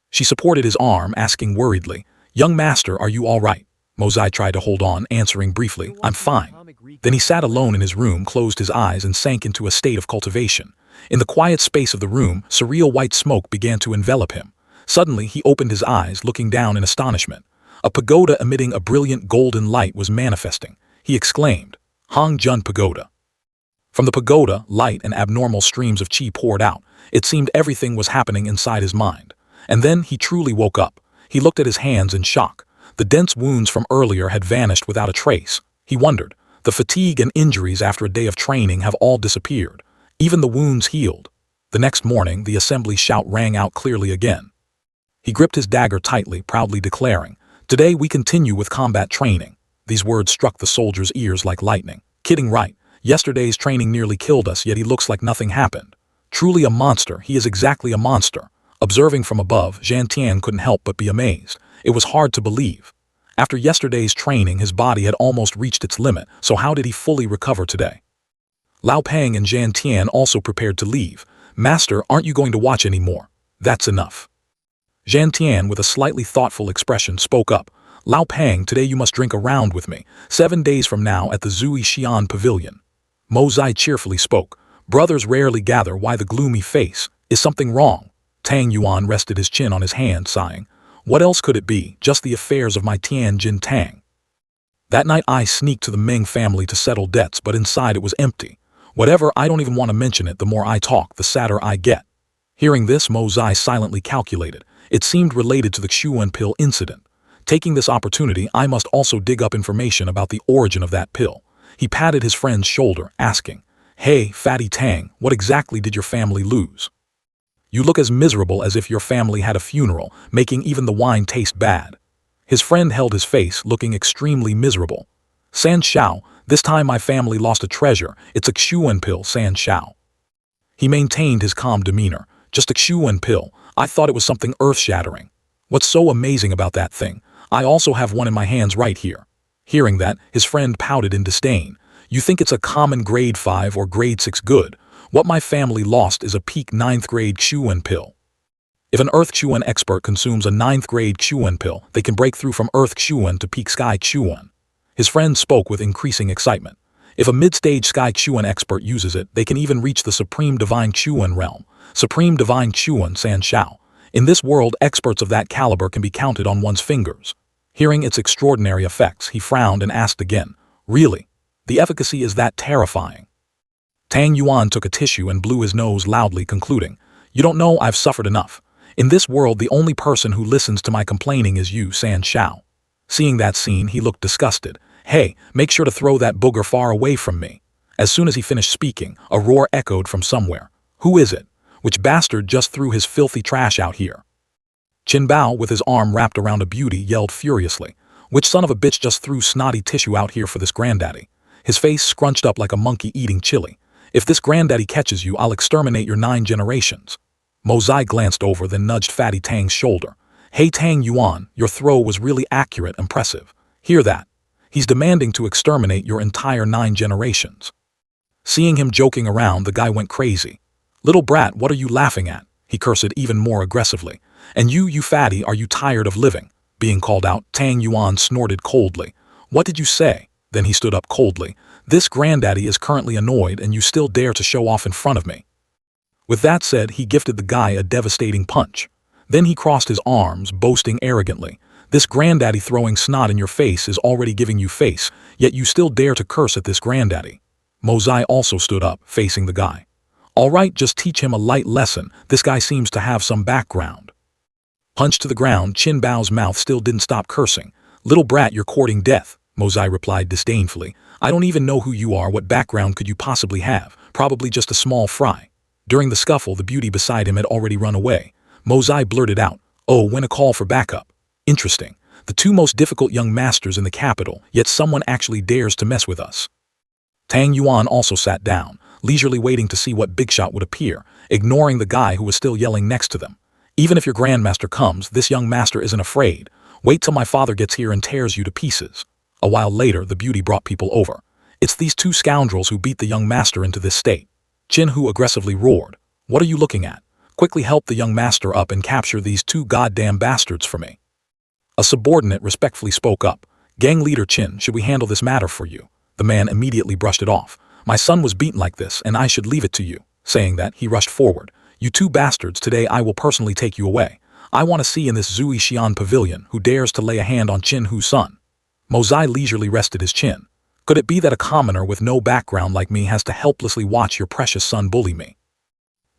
She supported his arm, asking worriedly, young master, are you all right? Mo Zai tried to hold on, answering briefly, I'm fine. Then he sat alone in his room, closed his eyes, and sank into a state of cultivation. In the quiet space of the room, surreal white smoke began to envelop him. Suddenly, he opened his eyes, looking down in astonishment. A pagoda emitting a brilliant golden light was manifesting. He exclaimed, Hongjun Pagoda. From the pagoda, light and abnormal streams of chi poured out. It seemed everything was happening inside his mind. And then he truly woke up. He looked at his hands in shock. The dense wounds from earlier had vanished without a trace. He wondered. The fatigue and injuries after a day of training have all disappeared. Even the wounds healed. The next morning, the assembly shout rang out clearly again. He gripped his dagger tightly, proudly declaring, Today we continue with combat training. These words struck the soldier's ears like lightning. Kidding right. Yesterday's training nearly killed us, yet he looks like nothing happened. Truly a monster, he is exactly a monster. Observing from above, Zhang Tian couldn't help but be amazed. It was hard to believe. After yesterday's training, his body had almost reached its limit, so how did he fully recover today? Lao Peng and Zhang Tian also prepared to leave. Master, aren't you going to watch anymore? That's enough. Zhang Tian, with a slightly thoughtful expression, spoke up. Lao Peng, today you must drink a round with me, 7 days from now at the Zui Xian Pavilion. Mo Zai cheerfully spoke. Brothers rarely gather, why the gloomy face? Is something wrong? Tang Yuan rested his chin on his hand, sighing. What else could it be? Just the affairs of my Tian Jin Tang. That night I sneaked to the Ming family to settle debts, but inside it was empty. Whatever, I don't even want to mention it. The more I talk, the sadder I get. Hearing this, Mo Zai silently calculated. It seemed related to the Xuan pill incident. Taking this opportunity, I must also dig up information about the origin of that pill. He patted his friend's shoulder, asking, Hey, Fatty Tang, what exactly did your family lose? You look as miserable as if your family had a funeral, making even the wine taste bad. His friend held his face, looking extremely miserable. San Shao, this time my family lost a treasure. It's a Xuan pill, San Shao. He maintained his calm demeanor. Just a Xuan pill. I thought it was something earth-shattering. What's so amazing about that thing? I also have one in my hands right here. Hearing that, his friend pouted in disdain. You think it's a common grade 5 or grade 6 good? What my family lost is a peak 9th grade Xuan pill. If an Earth Xuan expert consumes a 9th grade Xuan pill, they can break through from Earth Xuan to peak Sky Xuan. His friend spoke with increasing excitement. If a mid-stage Sky Xuan expert uses it, they can even reach the Supreme Divine Xuan realm. Supreme Divine Xuan San Shao. In this world, experts of that caliber can be counted on one's fingers. Hearing its extraordinary effects, he frowned and asked again, Really? The efficacy is that terrifying? Tang Yuan took a tissue and blew his nose loudly, concluding, You don't know, I've suffered enough. In this world, the only person who listens to my complaining is you, San Shao. Seeing that scene, he looked disgusted. Hey, make sure to throw that booger far away from me. As soon as he finished speaking, a roar echoed from somewhere. Who is it? Which bastard just threw his filthy trash out here? Qin Bao, with his arm wrapped around a beauty, yelled furiously. Which son of a bitch just threw snotty tissue out here for this granddaddy? His face scrunched up like a monkey eating chili. If this granddaddy catches you, I'll exterminate your 9 generations. Mo Zai glanced over, then nudged Fatty Tang's shoulder. Hey Tang Yuan, your throw was really accurate, impressive. Hear that? He's demanding to exterminate your entire 9 generations. Seeing him joking around, the guy went crazy. Little brat, what are you laughing at? He cursed even more aggressively. And you fatty, are you tired of living? Being called out, Tang Yuan snorted coldly. What did you say? Then he stood up coldly. This granddaddy is currently annoyed and you still dare to show off in front of me. With that said, he gifted the guy a devastating punch. Then he crossed his arms, boasting arrogantly. This granddaddy throwing snot in your face is already giving you face, yet you still dare to curse at this granddaddy. Mo Zai also stood up, facing the guy. All right, just teach him a light lesson. This guy seems to have some background. Punched to the ground, Qin Bao's mouth still didn't stop cursing. Little brat, you're courting death, Mo Zai replied disdainfully. I don't even know who you are. What background could you possibly have? Probably just a small fry. During the scuffle, the beauty beside him had already run away. Mo Zai blurted out, Oh, when a call for backup. Interesting. The 2 most difficult young masters in the capital, yet someone actually dares to mess with us. Tang Yuan also sat down, leisurely waiting to see what big shot would appear, ignoring the guy who was still yelling next to them. Even if your grandmaster comes, this young master isn't afraid. Wait till my father gets here and tears you to pieces. A while later, the beauty brought people over. It's these 2 scoundrels who beat the young master into this state. Qin Hu aggressively roared. What are you looking at? Quickly help the young master up and capture these 2 goddamn bastards for me. A subordinate respectfully spoke up. Gang leader Qin, should we handle this matter for you? The man immediately brushed it off. My son was beaten like this, and I should leave it to you. Saying that, he rushed forward. You 2 bastards, today I will personally take you away. I want to see in this Zui Xian pavilion who dares to lay a hand on Qin Hu's son. Mozai leisurely rested his chin. Could it be that a commoner with no background like me has to helplessly watch your precious son bully me?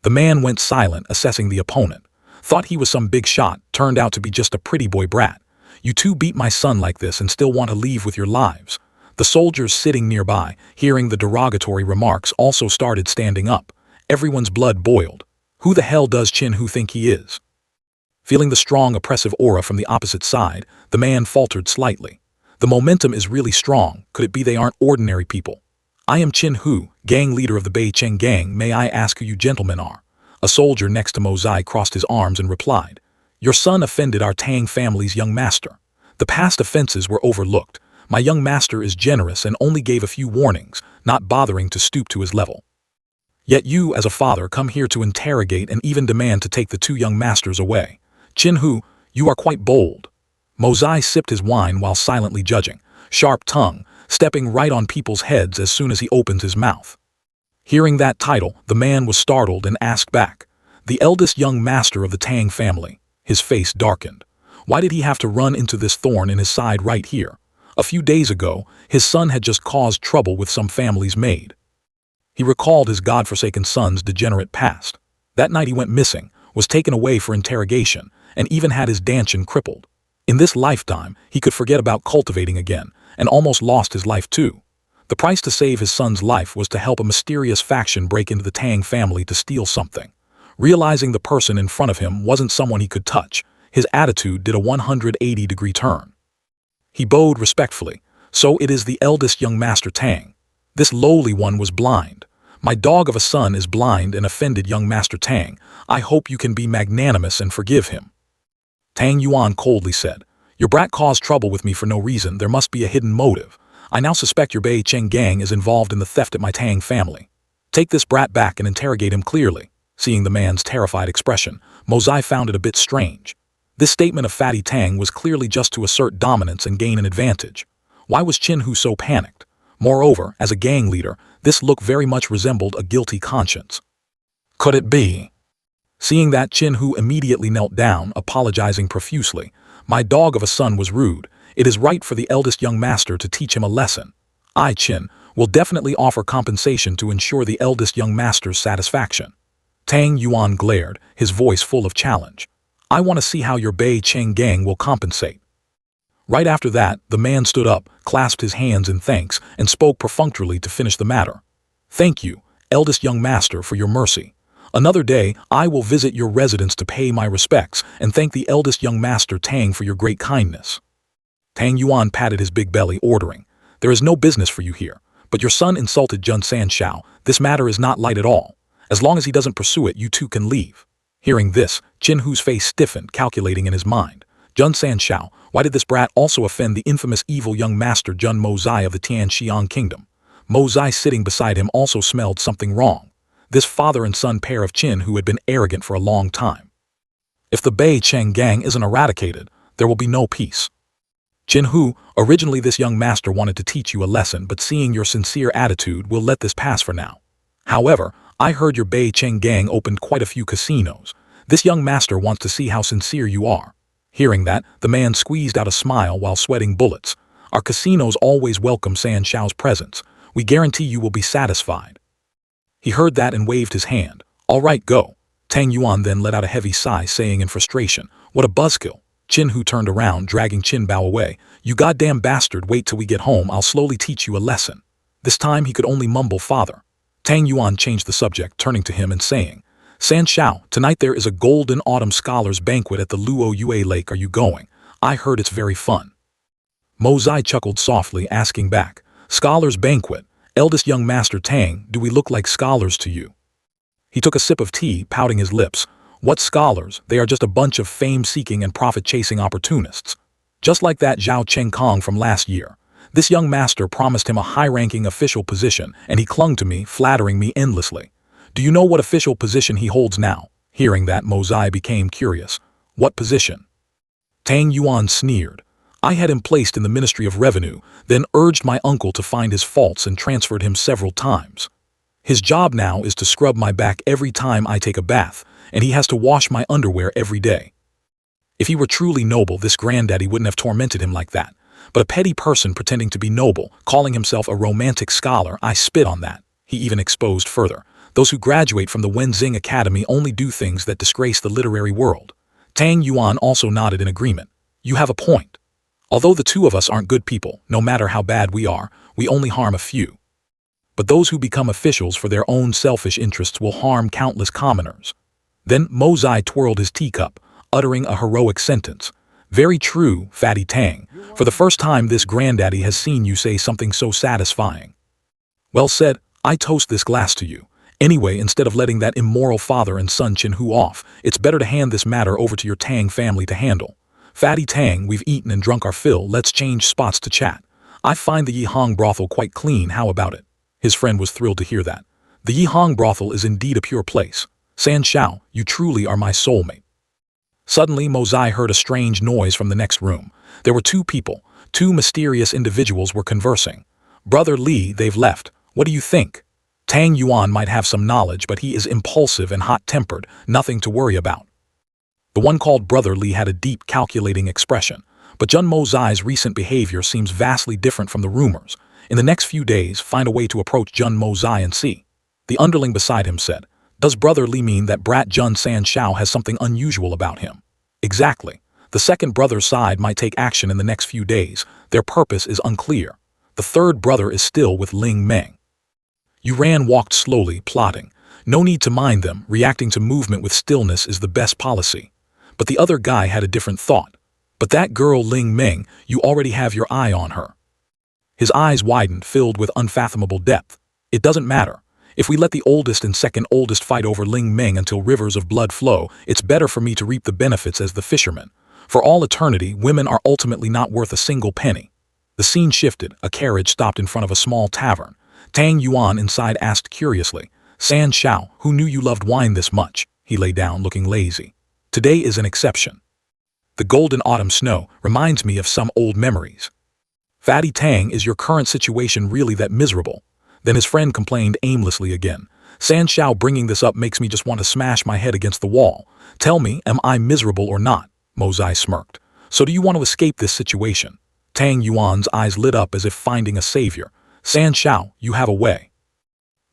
The man went silent, assessing the opponent. Thought he was some big shot, turned out to be just a pretty boy brat. You two beat my son like this and still want to leave with your lives. The soldiers sitting nearby, hearing the derogatory remarks, also started standing up. Everyone's blood boiled. Who the hell does Qin Hu think he is? Feeling the strong oppressive aura from the opposite side, the man faltered slightly. The momentum is really strong. Could it be they aren't ordinary people? I am Qin Hu, gang leader of the Bei Cheng gang. May I ask who you gentlemen are? A soldier next to Mozai crossed his arms and replied, Your son offended our Tang family's young master. The past offenses were overlooked. My young master is generous and only gave a few warnings, not bothering to stoop to his level. Yet you, as a father, come here to interrogate and even demand to take the two young masters away. Qin Hu, you are quite bold. Mozai sipped his wine while silently judging, sharp tongue, stepping right on people's heads as soon as he opened his mouth. Hearing that title, the man was startled and asked back, the eldest young master of the Tang family. His face darkened. Why did he have to run into this thorn in his side right here? A few days ago, his son had just caused trouble with some family's maid. He recalled his godforsaken son's degenerate past. That night he went missing, was taken away for interrogation, and even had his Danshan crippled. In this lifetime, he could forget about cultivating again, and almost lost his life too. The price to save his son's life was to help a mysterious faction break into the Tang family to steal something. Realizing the person in front of him wasn't someone he could touch, his attitude did a 180-degree turn. He bowed respectfully. So it is the eldest young master Tang. This lowly one was blind. My dog of a son is blind and offended young master Tang. I hope you can be magnanimous and forgive him. Tang Yuan coldly said, Your brat caused trouble with me for no reason. There must be a hidden motive. I now suspect your Bei Cheng gang is involved in the theft at my Tang family. Take this brat back and interrogate him clearly. Seeing the man's terrified expression, Mozai found it a bit strange. This statement of Fatty Tang was clearly just to assert dominance and gain an advantage. Why was Qin Hu so panicked? Moreover, as a gang leader, this look very much resembled a guilty conscience. Could it be? Seeing that, Qin Hu immediately knelt down, apologizing profusely. My dog of a son was rude. It is right for the eldest young master to teach him a lesson. I, Qin, will definitely offer compensation to ensure the eldest young master's satisfaction. Tang Yuan glared, his voice full of challenge. I want to see how your Bei Cheng gang will compensate. Right after that, the man stood up, clasped his hands in thanks, and spoke perfunctorily to finish the matter. Thank you, eldest young master, for your mercy. Another day, I will visit your residence to pay my respects and thank the eldest young master Tang for your great kindness. Tang Yuan patted his big belly, ordering, There is no business for you here, but your son insulted Jun Sanshao. This matter is not light at all. As long as he doesn't pursue it, you two can leave. Hearing this, Qin Hu's face stiffened, calculating in his mind. Jun Sanshao, why did this brat also offend the infamous evil young master Jun Mozai of the Tianxiang kingdom? Mozai sitting beside him also smelled something wrong. This father and son pair of Qin Hu had been arrogant for a long time. If the Bei Cheng gang isn't eradicated, there will be no peace. Qin Hu, originally this young master wanted to teach you a lesson, but seeing your sincere attitude, we'll let this pass for now. However, I heard your Bei Cheng gang opened quite a few casinos. This young master wants to see how sincere you are. Hearing that, the man squeezed out a smile while sweating bullets. Our casinos always welcome Sanshao's presence. We guarantee you will be satisfied. He heard that and waved his hand. All right, go. Tang Yuan then let out a heavy sigh, saying in frustration, What a buzzkill. Qin Hu turned around, dragging Qin Bao away. You goddamn bastard, wait till we get home, I'll slowly teach you a lesson. This time he could only mumble father. Tang Yuan changed the subject, turning to him and saying, Sanshao, tonight there is a golden autumn scholars banquet at the Luo Yue Lake. Are you going? I heard it's very fun. Mozai chuckled softly, asking back, Scholars banquet? Eldest young master Tang, do we look like scholars to you? He took a sip of tea, pouting his lips. What scholars? They are just a bunch of fame-seeking and profit-chasing opportunists. Just like that Zhao Chengkong from last year. This young master promised him a high-ranking official position, and he clung to me, flattering me endlessly. Do you know what official position he holds now? Hearing that, Mozai became curious. What position? Tang Yuan sneered. I had him placed in the Ministry of Revenue, then urged my uncle to find his faults and transferred him several times. His job now is to scrub my back every time I take a bath, and he has to wash my underwear every day. If he were truly noble, this granddaddy wouldn't have tormented him like that. But a petty person pretending to be noble, calling himself a romantic scholar, I spit on that. He even exposed further. Those who graduate from the Wenzing Academy only do things that disgrace the literary world. Tang Yuan also nodded in agreement. You have a point. Although the two of us aren't good people, no matter how bad we are, we only harm a few. But those who become officials for their own selfish interests will harm countless commoners. Then Mo Zai twirled his teacup, uttering a heroic sentence. Very true, Fatty Tang. For the first time this granddaddy has seen you say something so satisfying. Well said, I toast this glass to you. Anyway, instead of letting that immoral father and son Chin Hu off, it's better to hand this matter over to your Tang family to handle. Fatty Tang, we've eaten and drunk our fill, let's change spots to chat. I find the Yihang brothel quite clean, how about it? His friend was thrilled to hear that. The Yihang brothel is indeed a pure place. San Shao, you truly are my soulmate. Suddenly, Mo Zai heard a strange noise from the next room. There were two people. Two mysterious individuals were conversing. Brother Li, they've left. What do you think? Tang Yuan might have some knowledge, but he is impulsive and hot-tempered, nothing to worry about. The one called Brother Li had a deep, calculating expression. But Jun Mo Zai's recent behavior seems vastly different from the rumors. In the next few days, find a way to approach Jun Mo Zai and see. The underling beside him said, Does Brother Li mean that brat Jun San Shao has something unusual about him? Exactly. The second brother's side might take action in the next few days. Their purpose is unclear. The third brother is still with Ling Meng. Yuan walked slowly, plotting. No need to mind them, reacting to movement with stillness is the best policy. But the other guy had a different thought. But that girl Ling Meng, you already have your eye on her. His eyes widened, filled with unfathomable depth. It doesn't matter. If we let the oldest and second oldest fight over Ling Meng until rivers of blood flow, it's better for me to reap the benefits as the fisherman. For all eternity, women are ultimately not worth a single penny. The scene shifted. A carriage stopped in front of a small tavern. Tang Yuan inside asked curiously, San Shao, who knew you loved wine this much? He lay down, looking lazy. Today is an exception. The golden autumn snow reminds me of some old memories. Fatty Tang, is your current situation really that miserable? Then his friend complained aimlessly again. San Shao, bringing this up makes me just want to smash my head against the wall. Tell me, am I miserable or not? Mo Zai smirked. So do you want to escape this situation? Tang Yuan's eyes lit up as if finding a savior. San Shao, you have a way.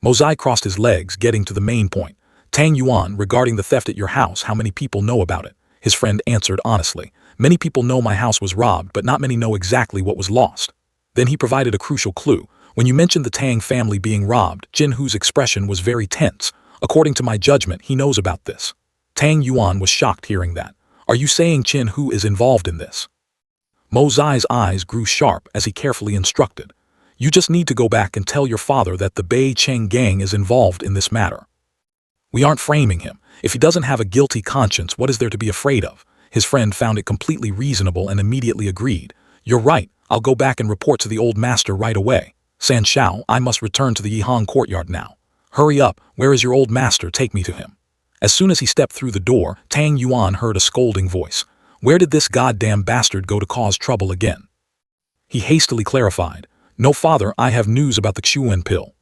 Mo Zai crossed his legs, getting to the main point. Tang Yuan, regarding the theft at your house, how many people know about it? His friend answered honestly. Many people know my house was robbed, but not many know exactly what was lost. Then he provided a crucial clue. When you mentioned the Tang family being robbed, Jin Hu's expression was very tense. According to my judgment, he knows about this. Tang Yuan was shocked hearing that. Are you saying Jin Hu is involved in this? Mo Zai's eyes grew sharp as he carefully instructed. You just need to go back and tell your father that the Bei Cheng gang is involved in this matter. We aren't framing him. If he doesn't have a guilty conscience, what is there to be afraid of? His friend found it completely reasonable and immediately agreed. You're right, I'll go back and report to the old master right away. San Shao, I must return to the Yihang courtyard now. Hurry up, where is your old master? Take me to him. As soon as he stepped through the door, Tang Yuan heard a scolding voice. Where did this goddamn bastard go to cause trouble again? He hastily clarified. No father, I have news about the Xuan pill.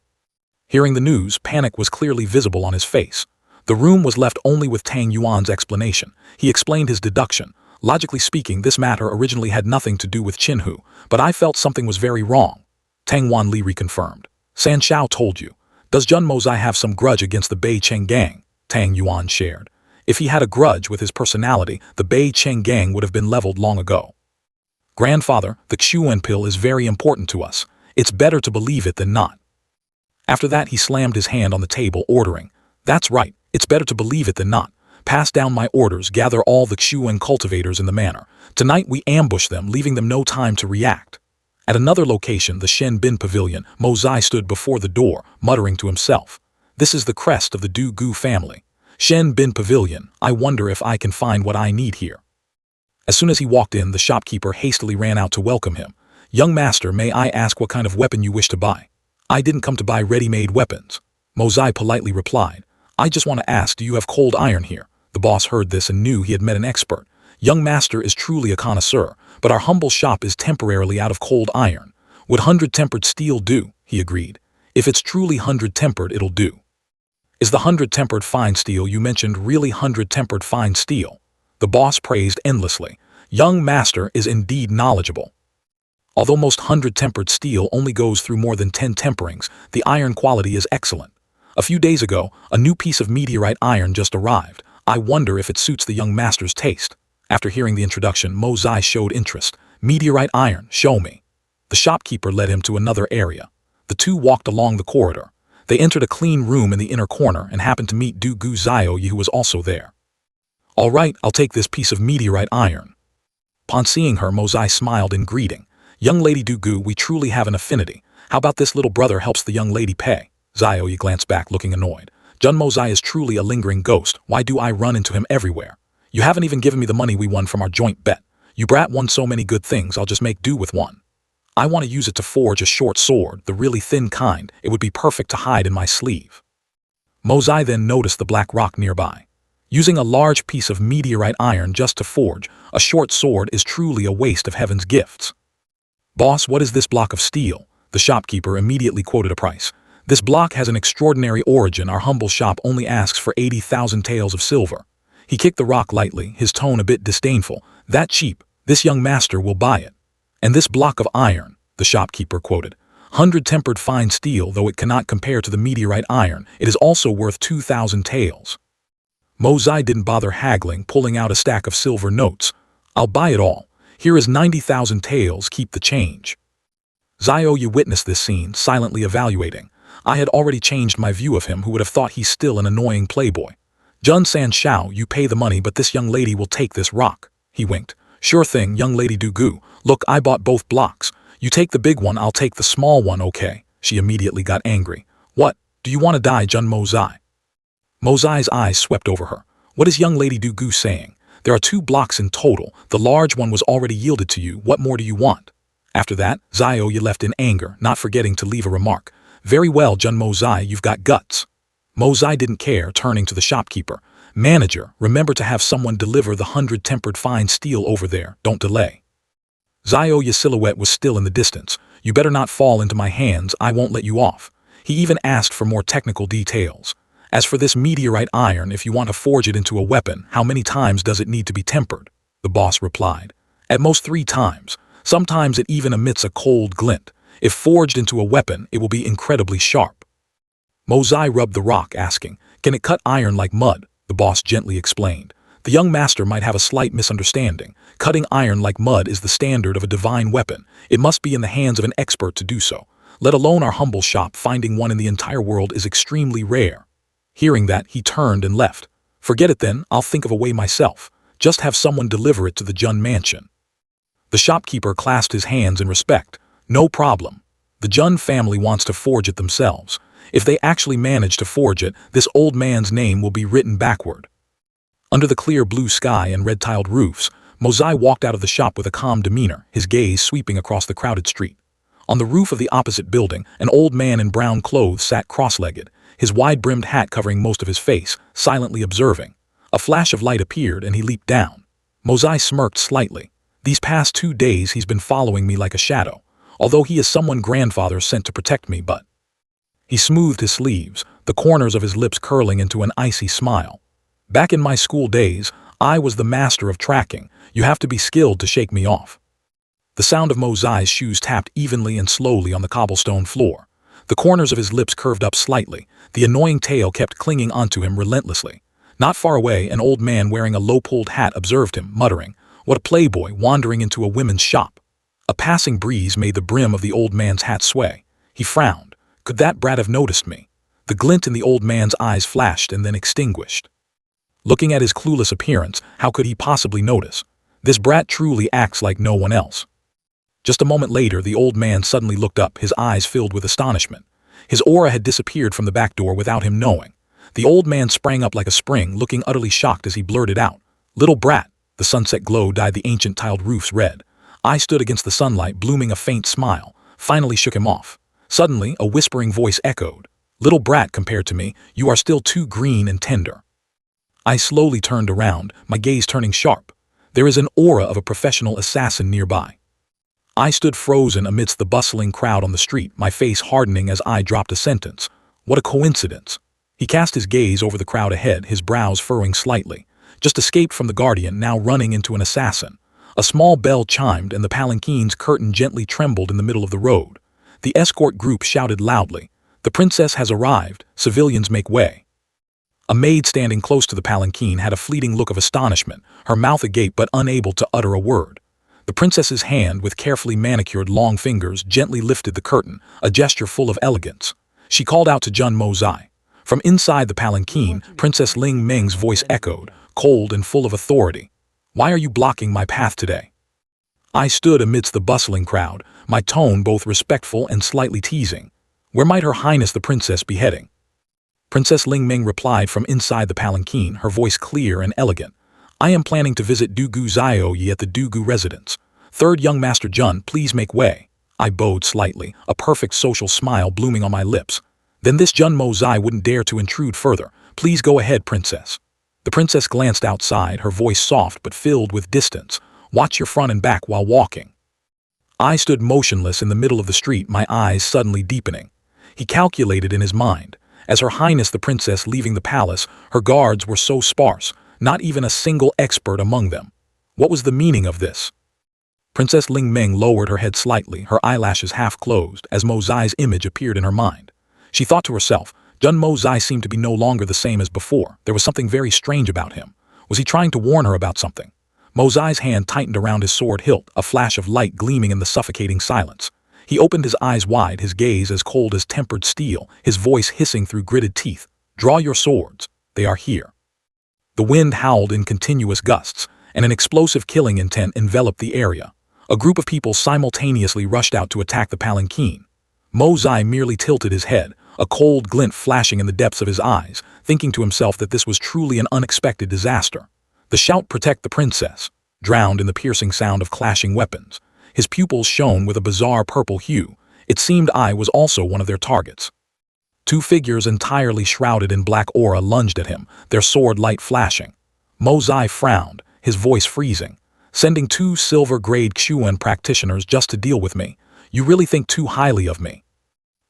Hearing the news, panic was clearly visible on his face. The room was left only with Tang Yuan's explanation. He explained his deduction. Logically speaking, this matter originally had nothing to do with Chin Hu, but I felt something was very wrong. Tang Wan Li reconfirmed. San Shao told you. Does Jun Mo Zai have some grudge against the Bei Cheng gang? Tang Yuan shared. If he had a grudge with his personality, the Bei Cheng gang would have been leveled long ago. Grandfather, the Xuan pill is very important to us. It's better to believe it than not. After that, he slammed his hand on the table, ordering, That's right, it's better to believe it than not. Pass down my orders, gather all the Xuan cultivators in the manor. Tonight we ambush them, leaving them no time to react. At another location, the Shen Bin Pavilion, Mo Zai stood before the door, muttering to himself. This is the crest of the Du Gu family. Shen Bin Pavilion, I wonder if I can find what I need here. As soon as he walked in, the shopkeeper hastily ran out to welcome him. Young master, may I ask what kind of weapon you wish to buy? I didn't come to buy ready-made weapons. Mo Zai politely replied. I just want to ask, do you have cold iron here? The boss heard this and knew he had met an expert. Young master is truly a connoisseur, but our humble shop is temporarily out of cold iron. Would 100-tempered steel do? He agreed. If it's truly 100-tempered, it'll do. Is the 100-tempered fine steel you mentioned really 100-tempered fine steel? The boss praised endlessly. Young master is indeed knowledgeable. Although most 100-tempered steel only goes through more than 10 temperings, the iron quality is excellent. A few days ago, a new piece of meteorite iron just arrived. I wonder if it suits the young master's taste. After hearing the introduction, Mosai showed interest. Meteorite iron, show me. The shopkeeper led him to another area. The two walked along the corridor. They entered a clean room in the inner corner and happened to meet Dugu Zioyi, who was also there. All right, I'll take this piece of meteorite iron. Upon seeing her, Mosai smiled in greeting. Young lady Dugu, we truly have an affinity. How about this little brother helps the young lady pay? Zioyi glanced back, looking annoyed. Jun Mosai is truly a lingering ghost. Why do I run into him everywhere? You haven't even given me the money we won from our joint bet. You brat won so many good things, I'll just make do with one. I want to use it to forge a short sword, the really thin kind. It would be perfect to hide in my sleeve. Mosai then noticed the black rock nearby. Using a large piece of meteorite iron just to forge a short sword is truly a waste of heaven's gifts. Boss, what is this block of steel? The shopkeeper immediately quoted a price. This block has an extraordinary origin. Our humble shop only asks for 80,000 taels of silver. He kicked the rock lightly, his tone a bit disdainful. That cheap, this young master will buy it. And this block of iron, the shopkeeper quoted. 100-tempered fine steel, though it cannot compare to the meteorite iron, it is also worth 2,000 taels. Mosai didn't bother haggling, pulling out a stack of silver notes. I'll buy it all. Here is 90,000 taels, keep the change. Zioyi witnessed this scene, silently evaluating. I had already changed my view of him, who would have thought he's still an annoying playboy. Jun San Shao, you pay the money, but this young lady will take this rock. He winked. Sure thing, young lady Dugu. Look, I bought both blocks. You take the big one, I'll take the small one, okay? She immediately got angry. What? Do you want to die, Jun Mosai? Mosai's eyes swept over her. What is young lady Dugu saying? There are 2 blocks in total. The large one was already yielded to you. What more do you want? After that, Zioyi left in anger, not forgetting to leave a remark. Very well, Jun Mosai, you've got guts. Mosai didn't care, turning to the shopkeeper. Manager, remember to have someone deliver the 100-tempered fine steel over there. Don't delay. Zioyi's silhouette was still in the distance. You better not fall into my hands, I won't let you off. He even asked for more technical details. As for this meteorite iron, if you want to forge it into a weapon, how many times does it need to be tempered? The boss replied. At most 3 times. Sometimes it even emits a cold glint. If forged into a weapon, it will be incredibly sharp. Mosai rubbed the rock, asking, can it cut iron like mud? The boss gently explained. The young master might have a slight misunderstanding. Cutting iron like mud is the standard of a divine weapon. It must be in the hands of an expert to do so. Let alone our humble shop, finding one in the entire world is extremely rare. Hearing that, he turned and left. Forget it then, I'll think of a way myself. Just have someone deliver it to the Jun mansion. The shopkeeper clasped his hands in respect. No problem. The Jun family wants to forge it themselves. If they actually manage to forge it, this old man's name will be written backward. Under the clear blue sky and red-tiled roofs, Mosai walked out of the shop with a calm demeanor, his gaze sweeping across the crowded street. On the roof of the opposite building, an old man in brown clothes sat cross-legged, his wide-brimmed hat covering most of his face, silently observing. A flash of light appeared and he leaped down. Mosai smirked slightly. These past 2 days he's been following me like a shadow, although he is someone grandfather sent to protect me, but... He smoothed his sleeves, the corners of his lips curling into an icy smile. Back in my school days, I was the master of tracking. You have to be skilled to shake me off. The sound of Mosai's shoes tapped evenly and slowly on the cobblestone floor. The corners of his lips curved up slightly. The annoying tail kept clinging onto him relentlessly. Not far away, an old man wearing a low-pulled hat observed him, muttering, "What a playboy wandering into a women's shop." A passing breeze made the brim of the old man's hat sway. He frowned. Could that brat have noticed me? The glint in the old man's eyes flashed and then extinguished. Looking at his clueless appearance, how could he possibly notice? This brat truly acts like no one else. Just a moment later, the old man suddenly looked up, his eyes filled with astonishment. His aura had disappeared from the back door without him knowing. The old man sprang up like a spring, looking utterly shocked as he blurted out, "Little brat." The sunset glow dyed the ancient tiled roofs red. I stood against the sunlight, blooming a faint smile, finally shook him off. Suddenly, a whispering voice echoed, "Little brat compared to me, you are still too green and tender." I slowly turned around, my gaze turning sharp. There is an aura of a professional assassin nearby. I stood frozen amidst the bustling crowd on the street, my face hardening as I dropped a sentence. What a coincidence. He cast his gaze over the crowd ahead, his brows furrowing slightly. just escaped from the Guardian, now running into an assassin. A small bell chimed and the palanquin's curtain gently trembled in the middle of the road. The escort group shouted loudly, "The princess has arrived, civilians make way." A maid standing close to the palanquin had a fleeting look of astonishment, her mouth agape but unable to utter a word. The princess's hand, with carefully manicured long fingers, gently lifted the curtain, a gesture full of elegance. She called out to Jun Mozai. From inside the palanquin, Princess Ling Meng's voice echoed, cold and full of authority. "Why are you blocking my path today?" I stood amidst the bustling crowd, my tone both respectful and slightly teasing. "Where might Her Highness the Princess be heading?" Princess Ling Meng replied from inside the palanquin, her voice clear and elegant. "I am planning to visit Dugu Zioyi at the Dugu residence. Third young Master Jun, please make way." I bowed slightly, a perfect social smile blooming on my lips. "Then this Jun Mozai wouldn't dare to intrude further. Please go ahead, Princess." The princess glanced outside, her voice soft but filled with distance. "Watch your front and back while walking." I stood motionless in the middle of the street, my eyes suddenly deepening. He calculated in his mind. As Her Highness the Princess leaving the palace, her guards were so sparse, not even a single expert among them. What was the meaning of this? Princess Ling Meng lowered her head slightly, her eyelashes half closed, as Mozai's image appeared in her mind. She thought to herself, Jun Mozai seemed to be no longer the same as before. There was something very strange about him. Was he trying to warn her about something? Mozai's hand tightened around his sword hilt, a flash of light gleaming in the suffocating silence. He opened his eyes wide, his gaze as cold as tempered steel, his voice hissing through gritted teeth. "Draw your swords. They are here." The wind howled in continuous gusts, and an explosive killing intent enveloped the area. A group of people simultaneously rushed out to attack the palanquin. Mozai merely tilted his head, a cold glint flashing in the depths of his eyes, thinking to himself that this was truly an unexpected disaster. The shout, "Protect the princess," drowned in the piercing sound of clashing weapons. His pupils shone with a bizarre purple hue. It seemed I was also one of their targets. Two figures entirely shrouded in black aura lunged at him, their sword light flashing. Mozai frowned, his voice freezing. "Sending 2 silver-grade Xuan practitioners just to deal with me. You really think too highly of me."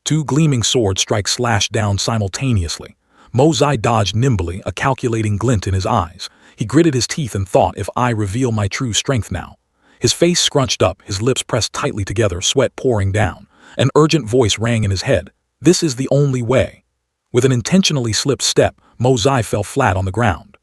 2 gleaming sword strikes slashed down simultaneously. Mozai dodged nimbly, a calculating glint in his eyes. He gritted his teeth and thought, if I reveal my true strength now. His face scrunched up, his lips pressed tightly together, sweat pouring down. An urgent voice rang in his head. "This is the only way." With an intentionally slipped step, Mozai fell flat on the ground.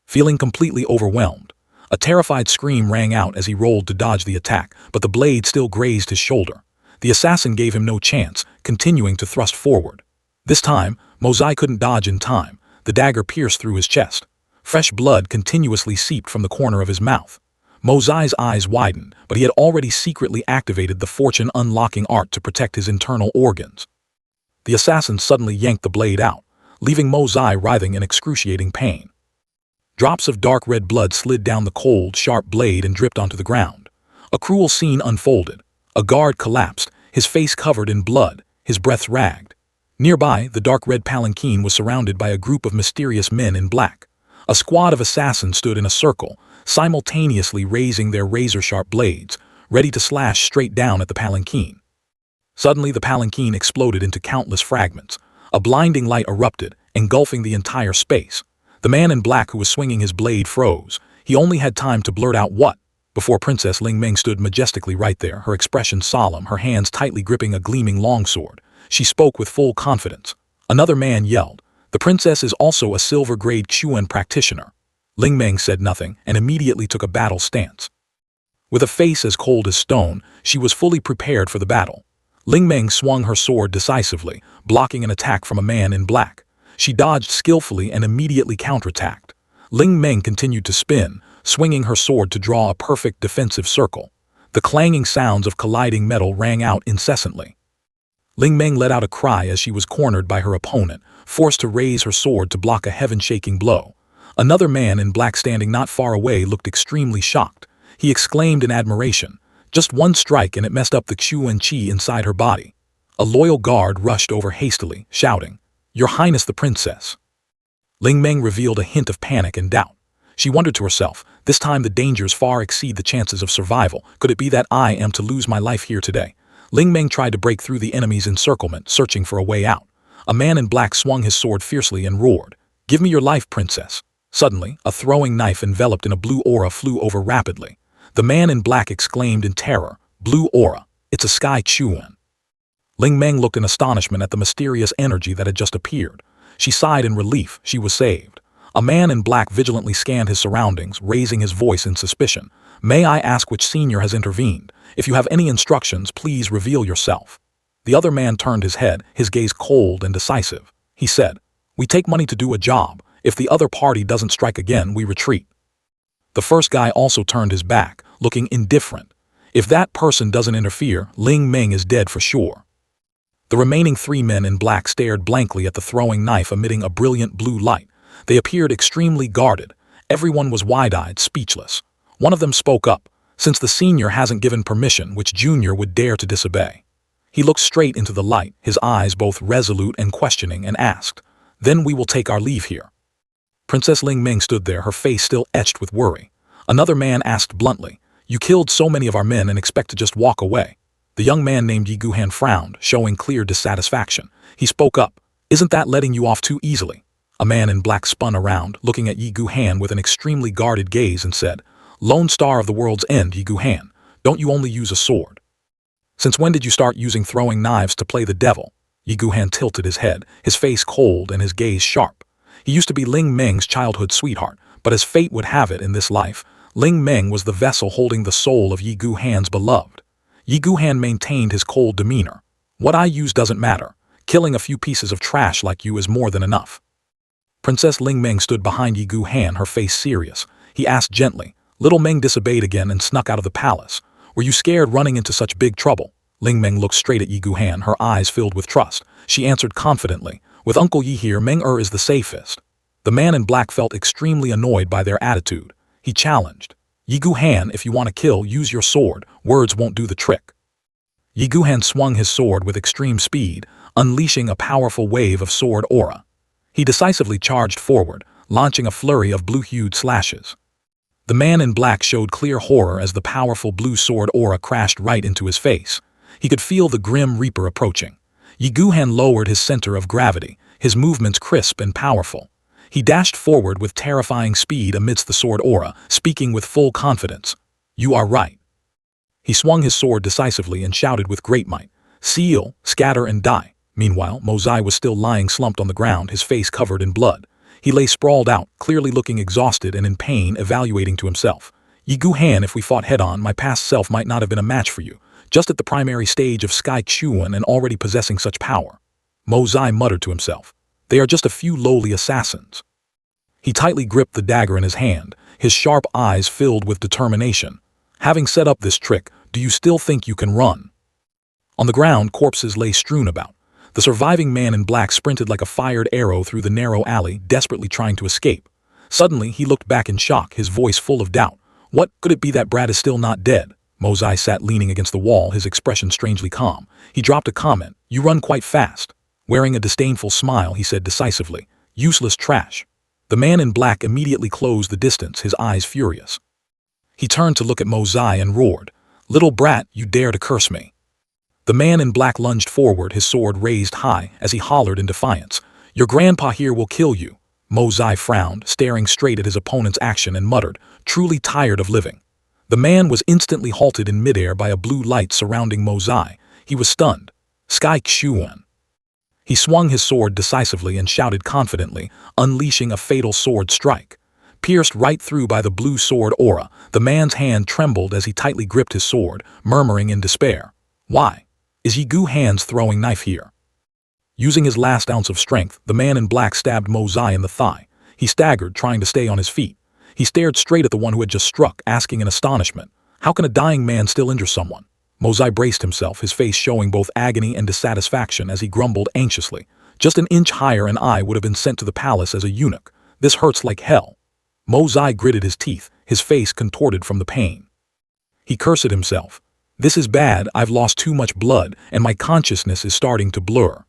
Feeling completely overwhelmed, a terrified scream rang out as he rolled to dodge the attack, but the blade still grazed his shoulder. The assassin gave him no chance, continuing to thrust forward. This time, Mozai couldn't dodge in time. The dagger pierced through his chest. Fresh blood continuously seeped from the corner of his mouth. Mozai's eyes widened, but he had already secretly activated the fortune-unlocking art to protect his internal organs. The assassin suddenly yanked the blade out, leaving Mozai writhing in excruciating pain. Drops of dark red blood slid down the cold, sharp blade and dripped onto the ground. A cruel scene unfolded. A guard collapsed, his face covered in blood, his breath ragged. Nearby, the dark red palanquin was surrounded by a group of mysterious men in black. A squad of assassins stood in a circle, simultaneously raising their razor-sharp blades, ready to slash straight down at the palanquin. Suddenly, the palanquin exploded into countless fragments. A blinding light erupted, engulfing the entire space. The man in black who was swinging his blade froze. He only had time to blurt out "What?" before Princess Ling Meng stood majestically right there, her expression solemn, her hands tightly gripping a gleaming longsword. She spoke with full confidence. Another man yelled, "The princess is also a silver-grade Xuan practitioner." Ling Meng said nothing and immediately took a battle stance. With a face as cold as stone, she was fully prepared for the battle. Ling Meng swung her sword decisively, blocking an attack from a man in black. She dodged skillfully and immediately counterattacked. Ling Meng continued to spin, swinging her sword to draw a perfect defensive circle. The clanging sounds of colliding metal rang out incessantly. Ling Meng let out a cry as she was cornered by her opponent, forced to raise her sword to block a heaven-shaking blow. Another man in black standing not far away looked extremely shocked. He exclaimed in admiration, "Just one strike and it messed up the Xuan Qi inside her body." A loyal guard rushed over hastily, shouting, "Your Highness the Princess." Ling Meng revealed a hint of panic and doubt. She wondered to herself, this time the dangers far exceed the chances of survival. Could it be that I am to lose my life here today? Ling Meng tried to break through the enemy's encirclement, searching for a way out. A man in black swung his sword fiercely and roared, "Give me your life, princess." Suddenly, a throwing knife enveloped in a blue aura flew over rapidly. The man in black exclaimed in terror, "Blue aura! It's a Sky Chuan!" Ling Meng looked in astonishment at the mysterious energy that had just appeared. She sighed in relief. She was saved. A man in black vigilantly scanned his surroundings, raising his voice in suspicion. "May I ask which senior has intervened? If you have any instructions, please reveal yourself." The other man turned his head, his gaze cold and decisive. He said, "We take money to do a job. If the other party doesn't strike again, we retreat." The first guy also turned his back, looking indifferent. If that person doesn't interfere, Ling Meng is dead for sure. The remaining 3 men in black stared blankly at the throwing knife emitting a brilliant blue light. They appeared extremely guarded. Everyone was wide-eyed, speechless. One of them spoke up, "Since the senior hasn't given permission, which junior would dare to disobey?" He looked straight into the light, his eyes both resolute and questioning, and asked, "Then we will take our leave here." Princess Ling Meng stood there, her face still etched with worry. Another man asked bluntly, "You killed so many of our men and expect to just walk away?" The young man named Yi Guhan frowned, showing clear dissatisfaction. He spoke up, "Isn't that letting you off too easily?" A man in black spun around, looking at Yi Guhan with an extremely guarded gaze and said, "Lone Star of the World's End, Yi Guhan, don't you only use a sword? Since when did you start using throwing knives to play the devil?" Yi Guhan tilted his head, his face cold and his gaze sharp. He used to be Ling Meng's childhood sweetheart, but as fate would have it in this life, Ling Meng was the vessel holding the soul of Yi Guhan's beloved. Yi Guhan maintained his cold demeanor. "What I use doesn't matter. Killing a few pieces of trash like you is more than enough." Princess Ling Meng stood behind Yi Guhan, her face serious. He asked gently. Little Meng disobeyed again and snuck out of the palace. "Were you scared running into such big trouble?" Ling Meng looked straight at Yi Guhan, her eyes filled with trust. She answered confidently, "With Uncle Yi here, Meng is the safest." The man in black felt extremely annoyed by their attitude. He challenged, "Yi Guhan, if you want to kill, use your sword. Words won't do the trick." Yi Guhan swung his sword with extreme speed, unleashing a powerful wave of sword aura. He decisively charged forward, launching a flurry of blue-hued slashes. The man in black showed clear horror as the powerful blue sword aura crashed right into his face. He could feel the grim reaper approaching. Yi Guhan lowered his center of gravity, his movements crisp and powerful. He dashed forward with terrifying speed amidst the sword aura, speaking with full confidence. "You are right." He swung his sword decisively and shouted with great might, "Seal, scatter and die." Meanwhile, Mozai was still lying slumped on the ground, his face covered in blood. He lay sprawled out, clearly looking exhausted and in pain, evaluating to himself. "Yi Guhan, if we fought head-on, my past self might not have been a match for you, just at the primary stage of Sky Chuan and already possessing such power." Mozai muttered to himself, "They are just a few lowly assassins." He tightly gripped the dagger in his hand, his sharp eyes filled with determination. "Having set up this trick, do you still think you can run?" On the ground, corpses lay strewn about. The surviving man in black sprinted like a fired arrow through the narrow alley, desperately trying to escape. Suddenly, he looked back in shock, his voice full of doubt. "What could it be that Brad is still not dead?" Mozai sat leaning against the wall, his expression strangely calm. He dropped a comment, "You run quite fast." Wearing a disdainful smile, he said decisively, "Useless trash." The man in black immediately closed the distance, his eyes furious. He turned to look at Mozai and roared, "Little brat, you dare to curse me." The man in black lunged forward, his sword raised high, as he hollered in defiance, "Your grandpa here will kill you." Mozai frowned, staring straight at his opponent's action, and muttered, truly tired of living. The man was instantly halted in midair by a blue light surrounding Mozai. He was stunned. Sky Chuan. He swung his sword decisively and shouted confidently, unleashing a fatal sword strike. Pierced right through by the blue sword aura, the man's hand trembled as he tightly gripped his sword, murmuring in despair, "Why? Is Yi Guhan's throwing knife here?" Using his last ounce of strength, the man in black stabbed Mozai in the thigh. He staggered, trying to stay on his feet. He stared straight at the one who had just struck, asking in astonishment, "How can a dying man still injure someone?" Mozai braced himself, his face showing both agony and dissatisfaction as he grumbled anxiously, "Just an inch higher and I would have been sent to the palace as a eunuch. This hurts like hell." Mozai gritted his teeth, his face contorted from the pain. He cursed himself. "This is bad, I've lost too much blood, and my consciousness is starting to blur."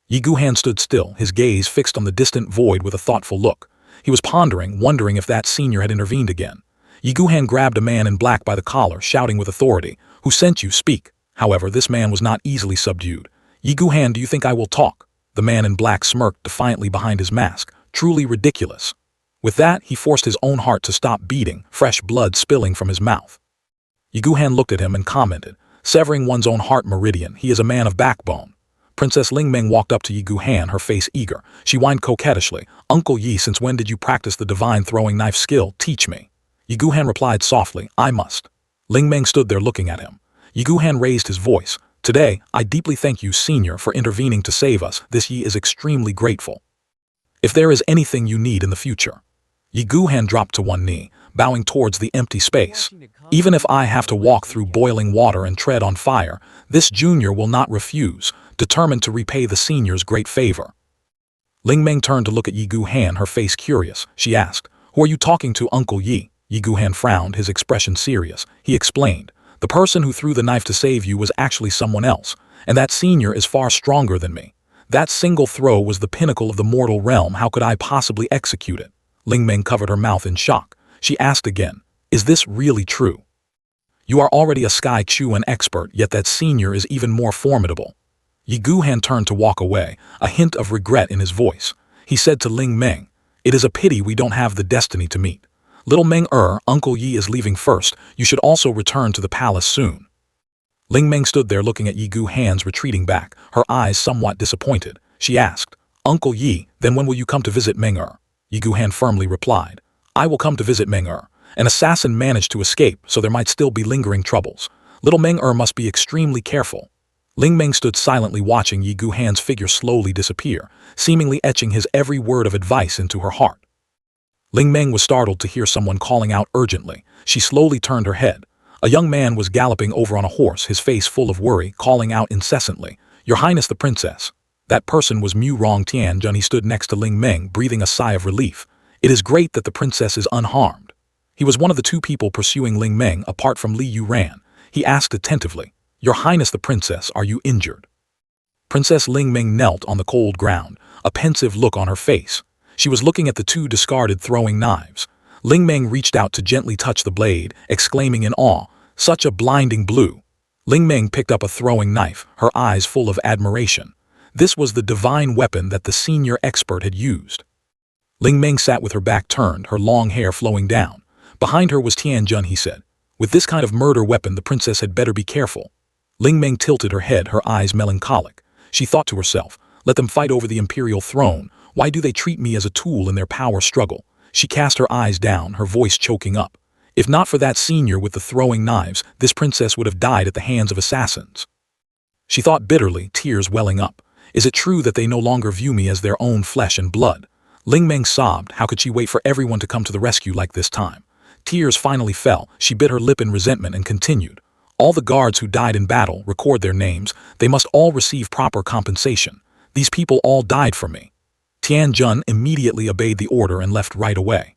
Yi Guhan stood still, his gaze fixed on the distant void with a thoughtful look. He was pondering, wondering if that senior had intervened again. Yi Guhan grabbed a man in black by the collar, shouting with authority, "Who sent you? Speak." However, this man was not easily subdued. "Yi Guhan, do you think I will talk?" The man in black smirked defiantly behind his mask. "Truly ridiculous." With that, he forced his own heart to stop beating, fresh blood spilling from his mouth. Yi Guhan looked at him and commented, "Severing one's own heart meridian, he is a man of backbone." Princess Ling Meng walked up to Yi Guhan, her face eager. She whined coquettishly, "Uncle Yi, since when did you practice the divine throwing knife skill? Teach me." Yi Guhan replied softly, "I must." Ling Meng stood there looking at him. Yi Guhan raised his voice, "Today, I deeply thank you, senior, for intervening to save us. This Yi is extremely grateful. If there is anything you need in the future." Yi Guhan dropped to one knee, bowing towards the empty space. "Even if I have to walk through boiling water and tread on fire, this junior will not refuse, determined to repay the senior's great favor." Ling Meng turned to look at Yi Guhan, her face curious. She asked, "Who are you talking to, Uncle Yi?" Yi Guhan frowned, his expression serious. He explained, "The person who threw the knife to save you was actually someone else, and that senior is far stronger than me. That single throw was the pinnacle of the mortal realm. How could I possibly execute it?" Ling Meng covered her mouth in shock. She asked again, "Is this really true? You are already a Sky Chuan expert, yet that senior is even more formidable." Yi Guhan turned to walk away, a hint of regret in his voice. He said to Ling Meng, "It is a pity we don't have the destiny to meet. Little Meng Uncle Yi is leaving first. You should also return to the palace soon." Ling Meng stood there looking at Yi Guhan's retreating back, her eyes somewhat disappointed. She asked, "Uncle Yi, then when will you come to visit Meng Yi Guhan firmly replied, "I will come to visit Meng An assassin managed to escape, so there might still be lingering troubles. Little Meng must be extremely careful." Ling Meng stood silently watching Yi Guhan's figure slowly disappear, seemingly etching his every word of advice into her heart. Ling Meng was startled to hear someone calling out urgently. She slowly turned her head. A young man was galloping over on a horse, his face full of worry, calling out incessantly, "Your Highness the Princess." That person was Mu Rong Tianjun. He stood next to Ling Meng, breathing a sigh of relief. "It is great that the princess is unharmed." He was one of the two people pursuing Ling Meng, apart from Li Yuran. He asked attentively, "Your Highness the Princess, are you injured?" Princess Ling Meng knelt on the cold ground, a pensive look on her face. She was looking at the two discarded throwing knives. Ling Meng reached out to gently touch the blade, exclaiming in awe, "Such a blinding blue." Ling Meng picked up a throwing knife, her eyes full of admiration. This was the divine weapon that the senior expert had used. Ling Meng sat with her back turned, her long hair flowing down. Behind her was Tianjun, he said. "With this kind of murder weapon, the princess had better be careful." Ling Meng tilted her head, her eyes melancholic. She thought to herself, "Let them fight over the imperial throne. Why do they treat me as a tool in their power struggle?" She cast her eyes down, her voice choking up. If not for that senior with the throwing knives, this princess would have died at the hands of assassins. She thought bitterly, tears welling up. Is it true that they no longer view me as their own flesh and blood? Ling Meng sobbed. How could she wait for everyone to come to the rescue like this time? Tears finally fell. She bit her lip in resentment and continued. "All the guards who died in battle, record their names. They must all receive proper compensation. These people all died for me." Tianjun immediately obeyed the order and left right away.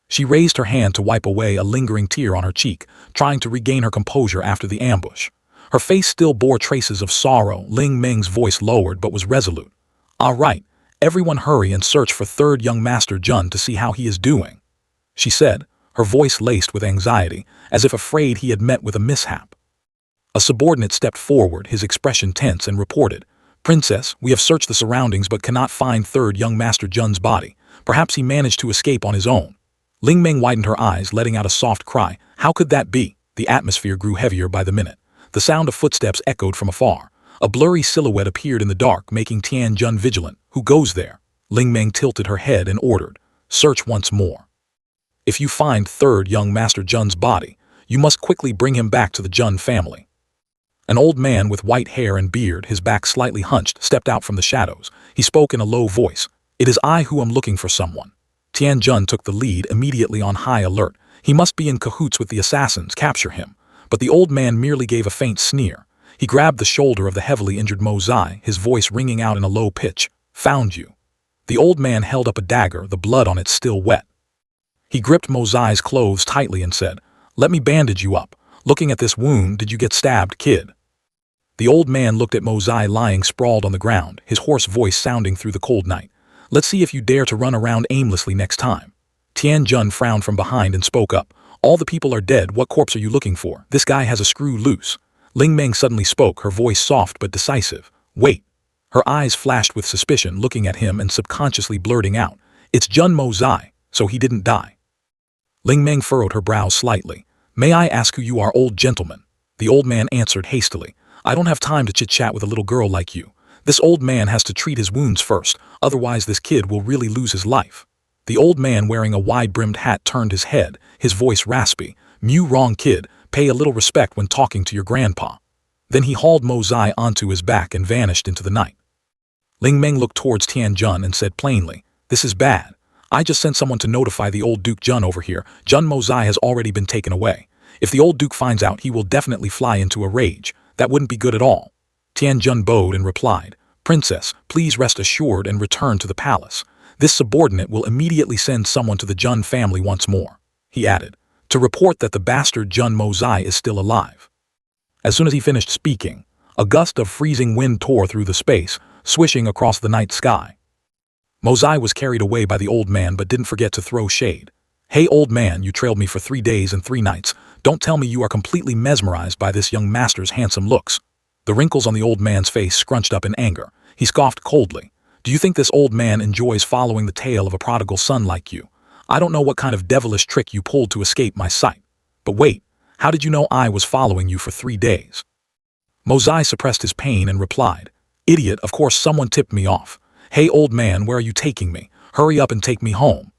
She raised her hand to wipe away a lingering tear on her cheek, trying to regain her composure after the ambush. Her face still bore traces of sorrow. Ling Meng's voice lowered but was resolute. "All right, everyone hurry and search for third young Master Jun to see how he is doing," she said, her voice laced with anxiety, as if afraid he had met with a mishap. A subordinate stepped forward, his expression tense, and reported, "Princess, we have searched the surroundings but cannot find third young Master Jun's body. Perhaps he managed to escape on his own." Ling Meng widened her eyes, letting out a soft cry. How could that be? The atmosphere grew heavier by the minute. The sound of footsteps echoed from afar. A blurry silhouette appeared in the dark, making Tianjun vigilant. "Who goes there?" Ling Meng tilted her head and ordered, "Search once more. If you find third young Master Jun's body, you must quickly bring him back to the Jun family." An old man with white hair and beard, his back slightly hunched, stepped out from the shadows. He spoke in a low voice. "It is I who am looking for someone." Tianjun took the lead, immediately on high alert. He must be in cahoots with the assassins. Capture him. But the old man merely gave a faint sneer. He grabbed the shoulder of the heavily injured Mo Zai, his voice ringing out in a low pitch. "Found you." The old man held up a dagger, the blood on it still wet. He gripped Mo Zai's clothes tightly and said, "Let me bandage you up. Looking at this wound, did you get stabbed, kid?" The old man looked at Mo Zai lying sprawled on the ground, his hoarse voice sounding through the cold night. "Let's see if you dare to run around aimlessly next time." Tianjun frowned from behind and spoke up. "All the people are dead. What corpse are you looking for? This guy has a screw loose." Ling Meng suddenly spoke, her voice soft but decisive. "Wait." Her eyes flashed with suspicion, looking at him and subconsciously blurting out, "It's Jun Mo Zai." so he didn't die. Ling Meng furrowed her brows slightly. May I ask who you are, old gentleman? The old man answered hastily. I don't have time to chit-chat with a little girl like you. This old man has to treat his wounds first, otherwise this kid will really lose his life. The old man wearing a wide-brimmed hat turned his head, his voice raspy. Mew wrong kid, pay a little respect when talking to your grandpa. Then he hauled Mo Zai onto his back and vanished into the night. Ling Meng looked towards Tian Jun and said plainly, this is bad. I just sent someone to notify the old Duke Jun over here. Jun Mo Zai has already been taken away. If the old Duke finds out, he will definitely fly into a rage. That wouldn't be good at all. Tian Jun bowed and replied, Princess, please rest assured and return to the palace. This subordinate will immediately send someone to the Jun family once more. He added, to report that the bastard Jun Mo Zai is still alive. As soon as he finished speaking, a gust of freezing wind tore through the space, swishing across the night sky. Mo Zai was carried away by the old man but didn't forget to throw shade. Hey old man, you trailed me for 3 days and 3 nights. Don't tell me you are completely mesmerized by this young master's handsome looks. The wrinkles on the old man's face scrunched up in anger. He scoffed coldly. Do you think this old man enjoys following the tail of a prodigal son like you? I don't know what kind of devilish trick you pulled to escape my sight. But wait, how did you know I was following you for 3 days? Mo Zai suppressed his pain and replied, Idiot, of course someone tipped me off. Hey old man, where are you taking me? Hurry up and take me home.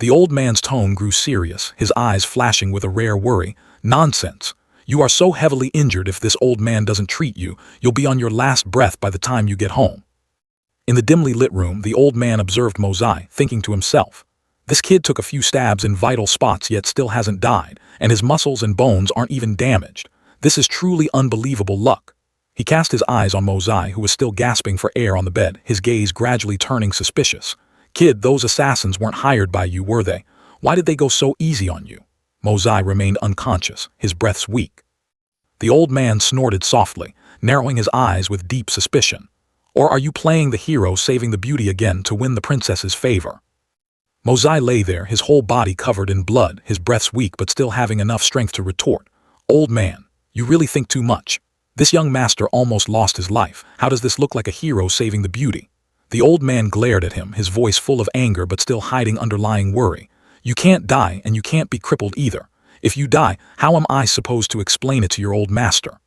The old man's tone grew serious, his eyes flashing with a rare worry. Nonsense. You are so heavily injured if this old man doesn't treat you, you'll be on your last breath by the time you get home. In the dimly lit room, the old man observed Mo Zai, thinking to himself, this kid took a few stabs in vital spots yet still hasn't died, and his muscles and bones aren't even damaged. This is truly unbelievable luck. He cast his eyes on Mo Zai, who was still gasping for air on the bed, his gaze gradually turning suspicious. Kid, those assassins weren't hired by you, were they? Why did they go so easy on you? Mo Zai remained unconscious, his breaths weak. The old man snorted softly, narrowing his eyes with deep suspicion. Or are you playing the hero saving the beauty again to win the princess's favor? Mo Zai lay there, his whole body covered in blood, his breaths weak but still having enough strength to retort. Old man, you really think too much. This young master almost lost his life. How does this look like a hero saving the beauty? The old man glared at him, his voice full of anger but still hiding underlying worry. You can't die and you can't be crippled either. If you die, how am I supposed to explain it to your old master?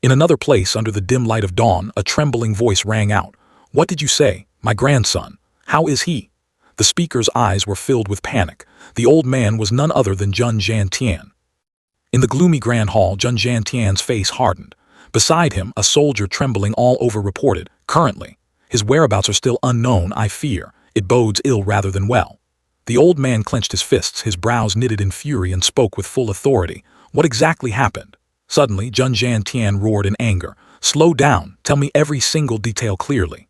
In another place under the dim light of dawn, a trembling voice rang out. What did you say, my grandson? How is he? The speaker's eyes were filled with panic. The old man was none other than Jun Zhantian. In the gloomy grand hall, Jun Zhantian's face hardened. Beside him, a soldier trembling all over reported, currently. His whereabouts are still unknown, I fear. It bodes ill rather than well. The old man clenched his fists, his brows knitted in fury and spoke with full authority. What exactly happened? Suddenly, Jun Zhantian roared in anger. Slow down, tell me every single detail clearly.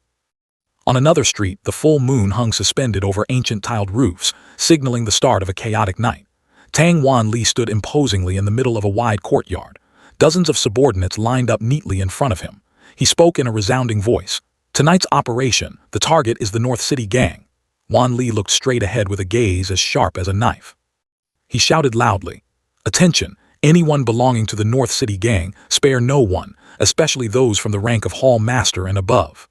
On another street, the full moon hung suspended over ancient tiled roofs, signaling the start of a chaotic night. Tang Wanli stood imposingly in the middle of a wide courtyard. Dozens of subordinates lined up neatly in front of him. He spoke in a resounding voice. Tonight's operation, the target is the North City Gang. Wanli looked straight ahead with a gaze as sharp as a knife. He shouted loudly, Attention, anyone belonging to the North City Gang, spare no one, especially those from the rank of Hall Master and above.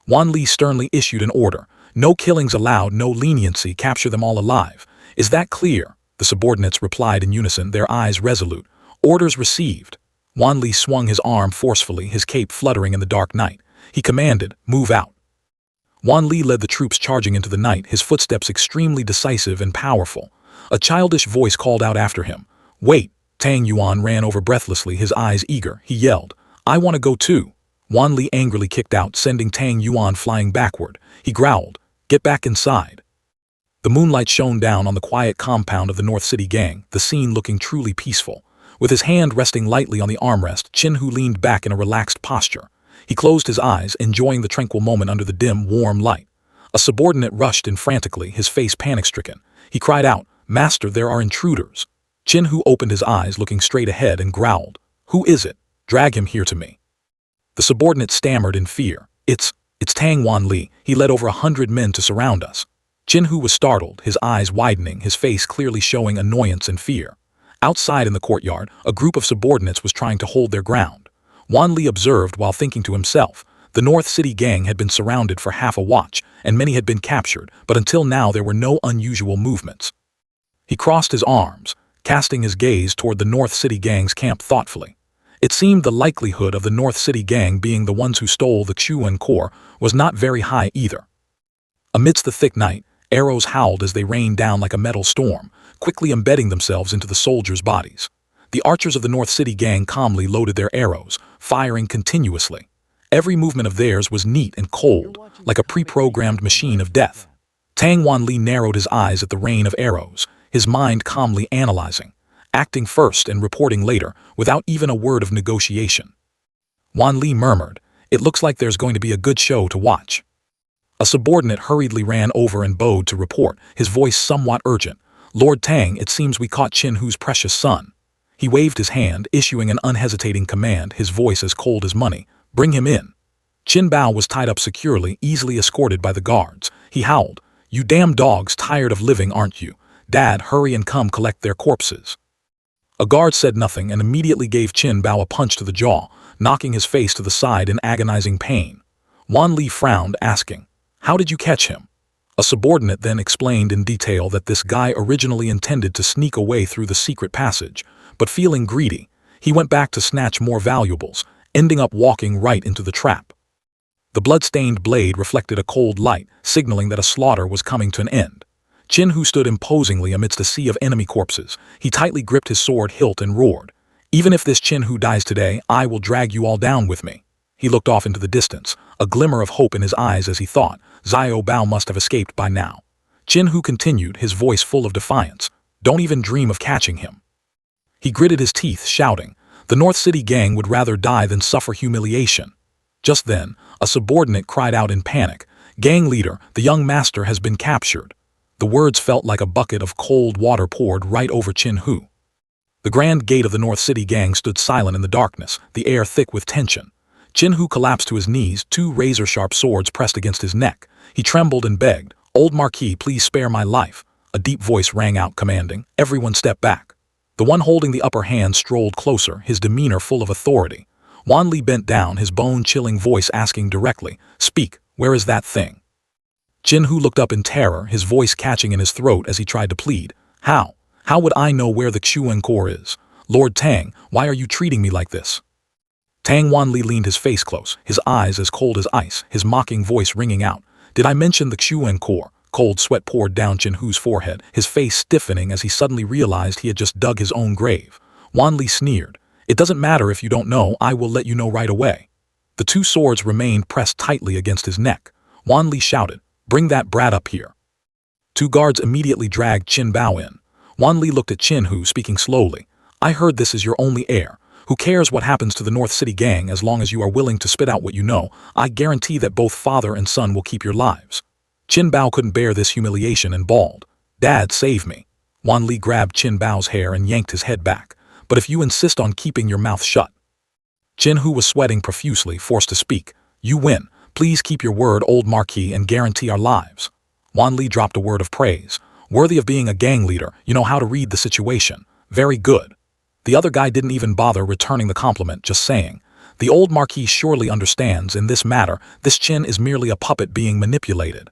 Wanli sternly issued an order. No killings allowed, no leniency, capture them all alive. Is that clear? The subordinates replied in unison, their eyes resolute. Orders received. Wanli swung his arm forcefully, his cape fluttering in the dark night. He commanded, move out. Wanli led the troops charging into the night, his footsteps extremely decisive and powerful. A childish voice called out after him. Wait! Tang Yuan ran over breathlessly, his eyes eager. He yelled, I want to go too. Wanli angrily kicked out, sending Tang Yuan flying backward. He growled, Get back inside. The moonlight shone down on the quiet compound of the North City Gang, the scene looking truly peaceful. With his hand resting lightly on the armrest, Qin Hu leaned back in a relaxed posture. He closed his eyes, enjoying the tranquil moment under the dim, warm light. A subordinate rushed in frantically, his face panic-stricken. He cried out, Master, there are intruders. Qin Hu opened his eyes, looking straight ahead, and growled, Who is it? Drag him here to me. The subordinate stammered in fear. It's Tang Wanli. He led over 100 men to surround us. Qin Hu was startled, his eyes widening, his face clearly showing annoyance and fear. Outside in the courtyard, a group of subordinates was trying to hold their ground. Wanli observed while thinking to himself, The North City gang had been surrounded for half a watch, and many had been captured, but until now there were no unusual movements. He crossed his arms, casting his gaze toward the North City gang's camp thoughtfully. It seemed the likelihood of the North City gang being the ones who stole the Chuan core was not very high either. Amidst the thick night, arrows howled as they rained down like a metal storm, quickly embedding themselves into the soldiers' bodies. The archers of the North City gang calmly loaded their arrows, firing continuously. Every movement of theirs was neat and cold, like a pre-programmed machine of death. Tang Wanli narrowed his eyes at the rain of arrows, his mind calmly analyzing, acting first and reporting later, without even a word of negotiation. Wanli murmured, "It looks like there's going to be a good show to watch." A subordinate hurriedly ran over and bowed to report, his voice somewhat urgent. "Lord Tang, it seems we caught Qin Hu's precious son." He waved his hand, issuing an unhesitating command, his voice as cold as money. "Bring him in." Qin Bao was tied up securely, easily escorted by the guards. He howled, "You damn dogs, tired of living, aren't you? Dad, hurry and come collect their corpses." A guard said nothing and immediately gave Qin Bao a punch to the jaw, knocking his face to the side in agonizing pain. Wanli frowned, asking, "How did you catch him?" A subordinate then explained in detail that this guy originally intended to sneak away through the secret passage, but feeling greedy, he went back to snatch more valuables, ending up walking right into the trap. The blood-stained blade reflected a cold light, signaling that a slaughter was coming to an end. Qin Hu stood imposingly amidst a sea of enemy corpses. He tightly gripped his sword hilt and roared, "Even if this Qin Hu dies today, I will drag you all down with me." He looked off into the distance, a glimmer of hope in his eyes as he thought, Xiao Bao must have escaped by now. Qin Hu continued, his voice full of defiance, "Don't even dream of catching him." He gritted his teeth, shouting, "The North City gang would rather die than suffer humiliation." Just then, a subordinate cried out in panic, "Gang leader, the young master has been captured." The words felt like a bucket of cold water poured right over Qin Hu. The grand gate of the North City gang stood silent in the darkness, the air thick with tension. Qin Hu collapsed to his knees, two razor-sharp swords pressed against his neck. He trembled and begged, "Old Marquis, please spare my life." A deep voice rang out commanding, "Everyone step back." The one holding the upper hand strolled closer, his demeanor full of authority. Wanli bent down, his bone-chilling voice asking directly, "Speak, where is that thing?" Qin Hu looked up in terror, his voice catching in his throat as he tried to plead. "How? How would I know where the Chuan core is? Lord Tang, why are you treating me like this?" Tang Wanli leaned his face close, his eyes as cold as ice, his mocking voice ringing out. "Did I mention the Chuan core?" Cold sweat poured down Qin Hu's forehead, his face stiffening as he suddenly realized he had just dug his own grave. Wanli sneered, "It doesn't matter if you don't know, I will let you know right away." The two swords remained pressed tightly against his neck. Wanli shouted, "Bring that brat up here." Two guards immediately dragged Qin Bao in. Wanli looked at Qin Hu, speaking slowly, "I heard this is your only heir. Who cares what happens to the North City gang as long as you are willing to spit out what you know? I guarantee that both father and son will keep your lives." Qin Bao couldn't bear this humiliation and bawled, "Dad, save me." Wanli grabbed Qin Bao's hair and yanked his head back. "But if you insist on keeping your mouth shut." Qin Hu was sweating profusely, forced to speak. "You win. Please keep your word, old Marquis, and guarantee our lives." Wanli dropped a word of praise. "Worthy of being a gang leader, you know how to read the situation. Very good." The other guy didn't even bother returning the compliment, just saying, "The old Marquis surely understands in this matter, this Qin is merely a puppet being manipulated.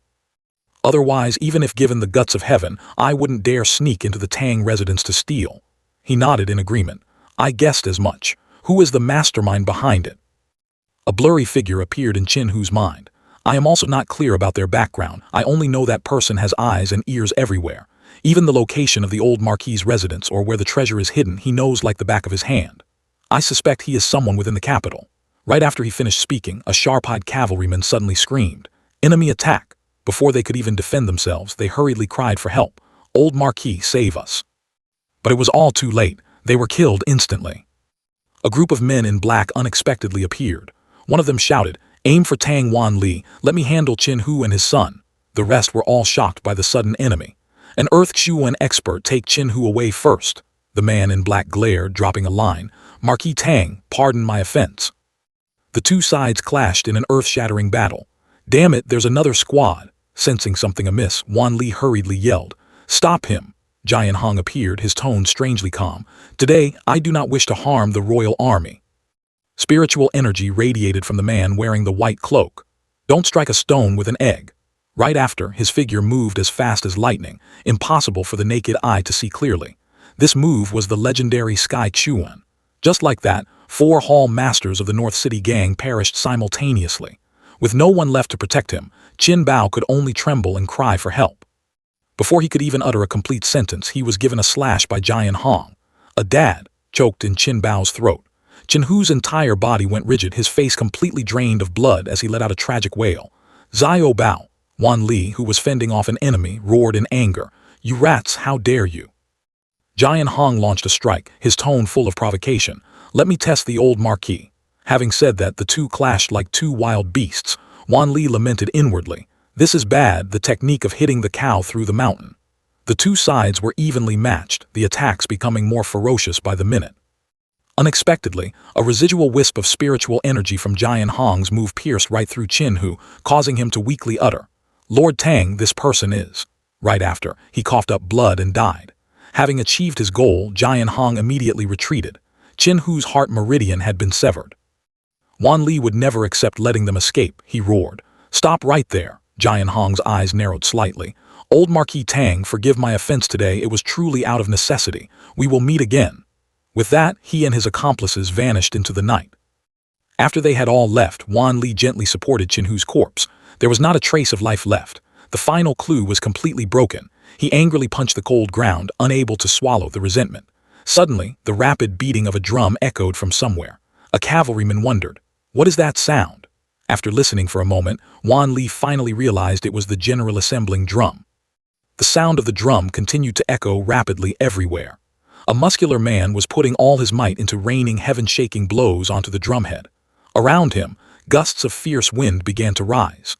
Otherwise, even if given the guts of heaven, I wouldn't dare sneak into the Tang residence to steal." He nodded in agreement. "I guessed as much. Who is the mastermind behind it?" A blurry figure appeared in Qin Hu's mind. "I am also not clear about their background. I only know that person has eyes and ears everywhere. Even the location of the old Marquis's residence or where the treasure is hidden he knows like the back of his hand. I suspect he is someone within the capital." Right after he finished speaking, a sharp-eyed cavalryman suddenly screamed, "Enemy attack!" Before they could even defend themselves, they hurriedly cried for help. "Old Marquis, save us." But it was all too late. They were killed instantly. A group of men in black unexpectedly appeared. One of them shouted, "Aim for Tang Wanli, let me handle Qin Hu and his son." The rest were all shocked by the sudden enemy. "An Earth Xuan expert, take Qin Hu away first." The man in black glared, dropping a line, "Marquis Tang, pardon my offense." The two sides clashed in an earth-shattering battle. "Damn it, there's another squad." Sensing something amiss, Wanli hurriedly yelled, "Stop him." Jian Hong appeared, his tone strangely calm. "Today, I do not wish to harm the royal army." Spiritual energy radiated from the man wearing the white cloak. Don't strike a stone with an egg. Right after, his figure moved as fast as lightning, impossible for the naked eye to see clearly. This move was the legendary Sky Chuan. Just like that, 4 hall masters of the North City gang perished simultaneously. With no one left to protect him, Qin Bao could only tremble and cry for help. Before he could even utter a complete sentence, he was given a slash by Jian Hong. A dad choked in Qin Bao's throat. Qin Hu's entire body went rigid, his face completely drained of blood as he let out a tragic wail. Xiao Bao, Wan Li, who was fending off an enemy, roared in anger. "You rats, how dare you!" Jian Hong launched a strike, his tone full of provocation. "Let me test the old marquis." Having said that, the two clashed like 2 wild beasts. Wan Li lamented inwardly. This is bad, the technique of hitting the cow through the mountain. The 2 sides were evenly matched, the attacks becoming more ferocious by the minute. Unexpectedly, a residual wisp of spiritual energy from Jian Hong's move pierced right through Qin Hu, causing him to weakly utter, "Lord Tang, this person is." Right after, he coughed up blood and died. Having achieved his goal, Jian Hong immediately retreated. Qin Hu's heart meridian had been severed. Wan Li would never accept letting them escape, he roared. "Stop right there." Jian Hong's eyes narrowed slightly. "Old Marquis Tang, forgive my offense today, it was truly out of necessity. We will meet again." With that, he and his accomplices vanished into the night. After they had all left, Wan Li gently supported Qin Hu's corpse. There was not a trace of life left. The final clue was completely broken. He angrily punched the cold ground, unable to swallow the resentment. Suddenly, the rapid beating of a drum echoed from somewhere. A cavalryman wondered, "What is that sound?" After listening for a moment, Wan Li finally realized it was the general assembling drum. The sound of the drum continued to echo rapidly everywhere. A muscular man was putting all his might into raining heaven-shaking blows onto the drumhead. Around him, gusts of fierce wind began to rise.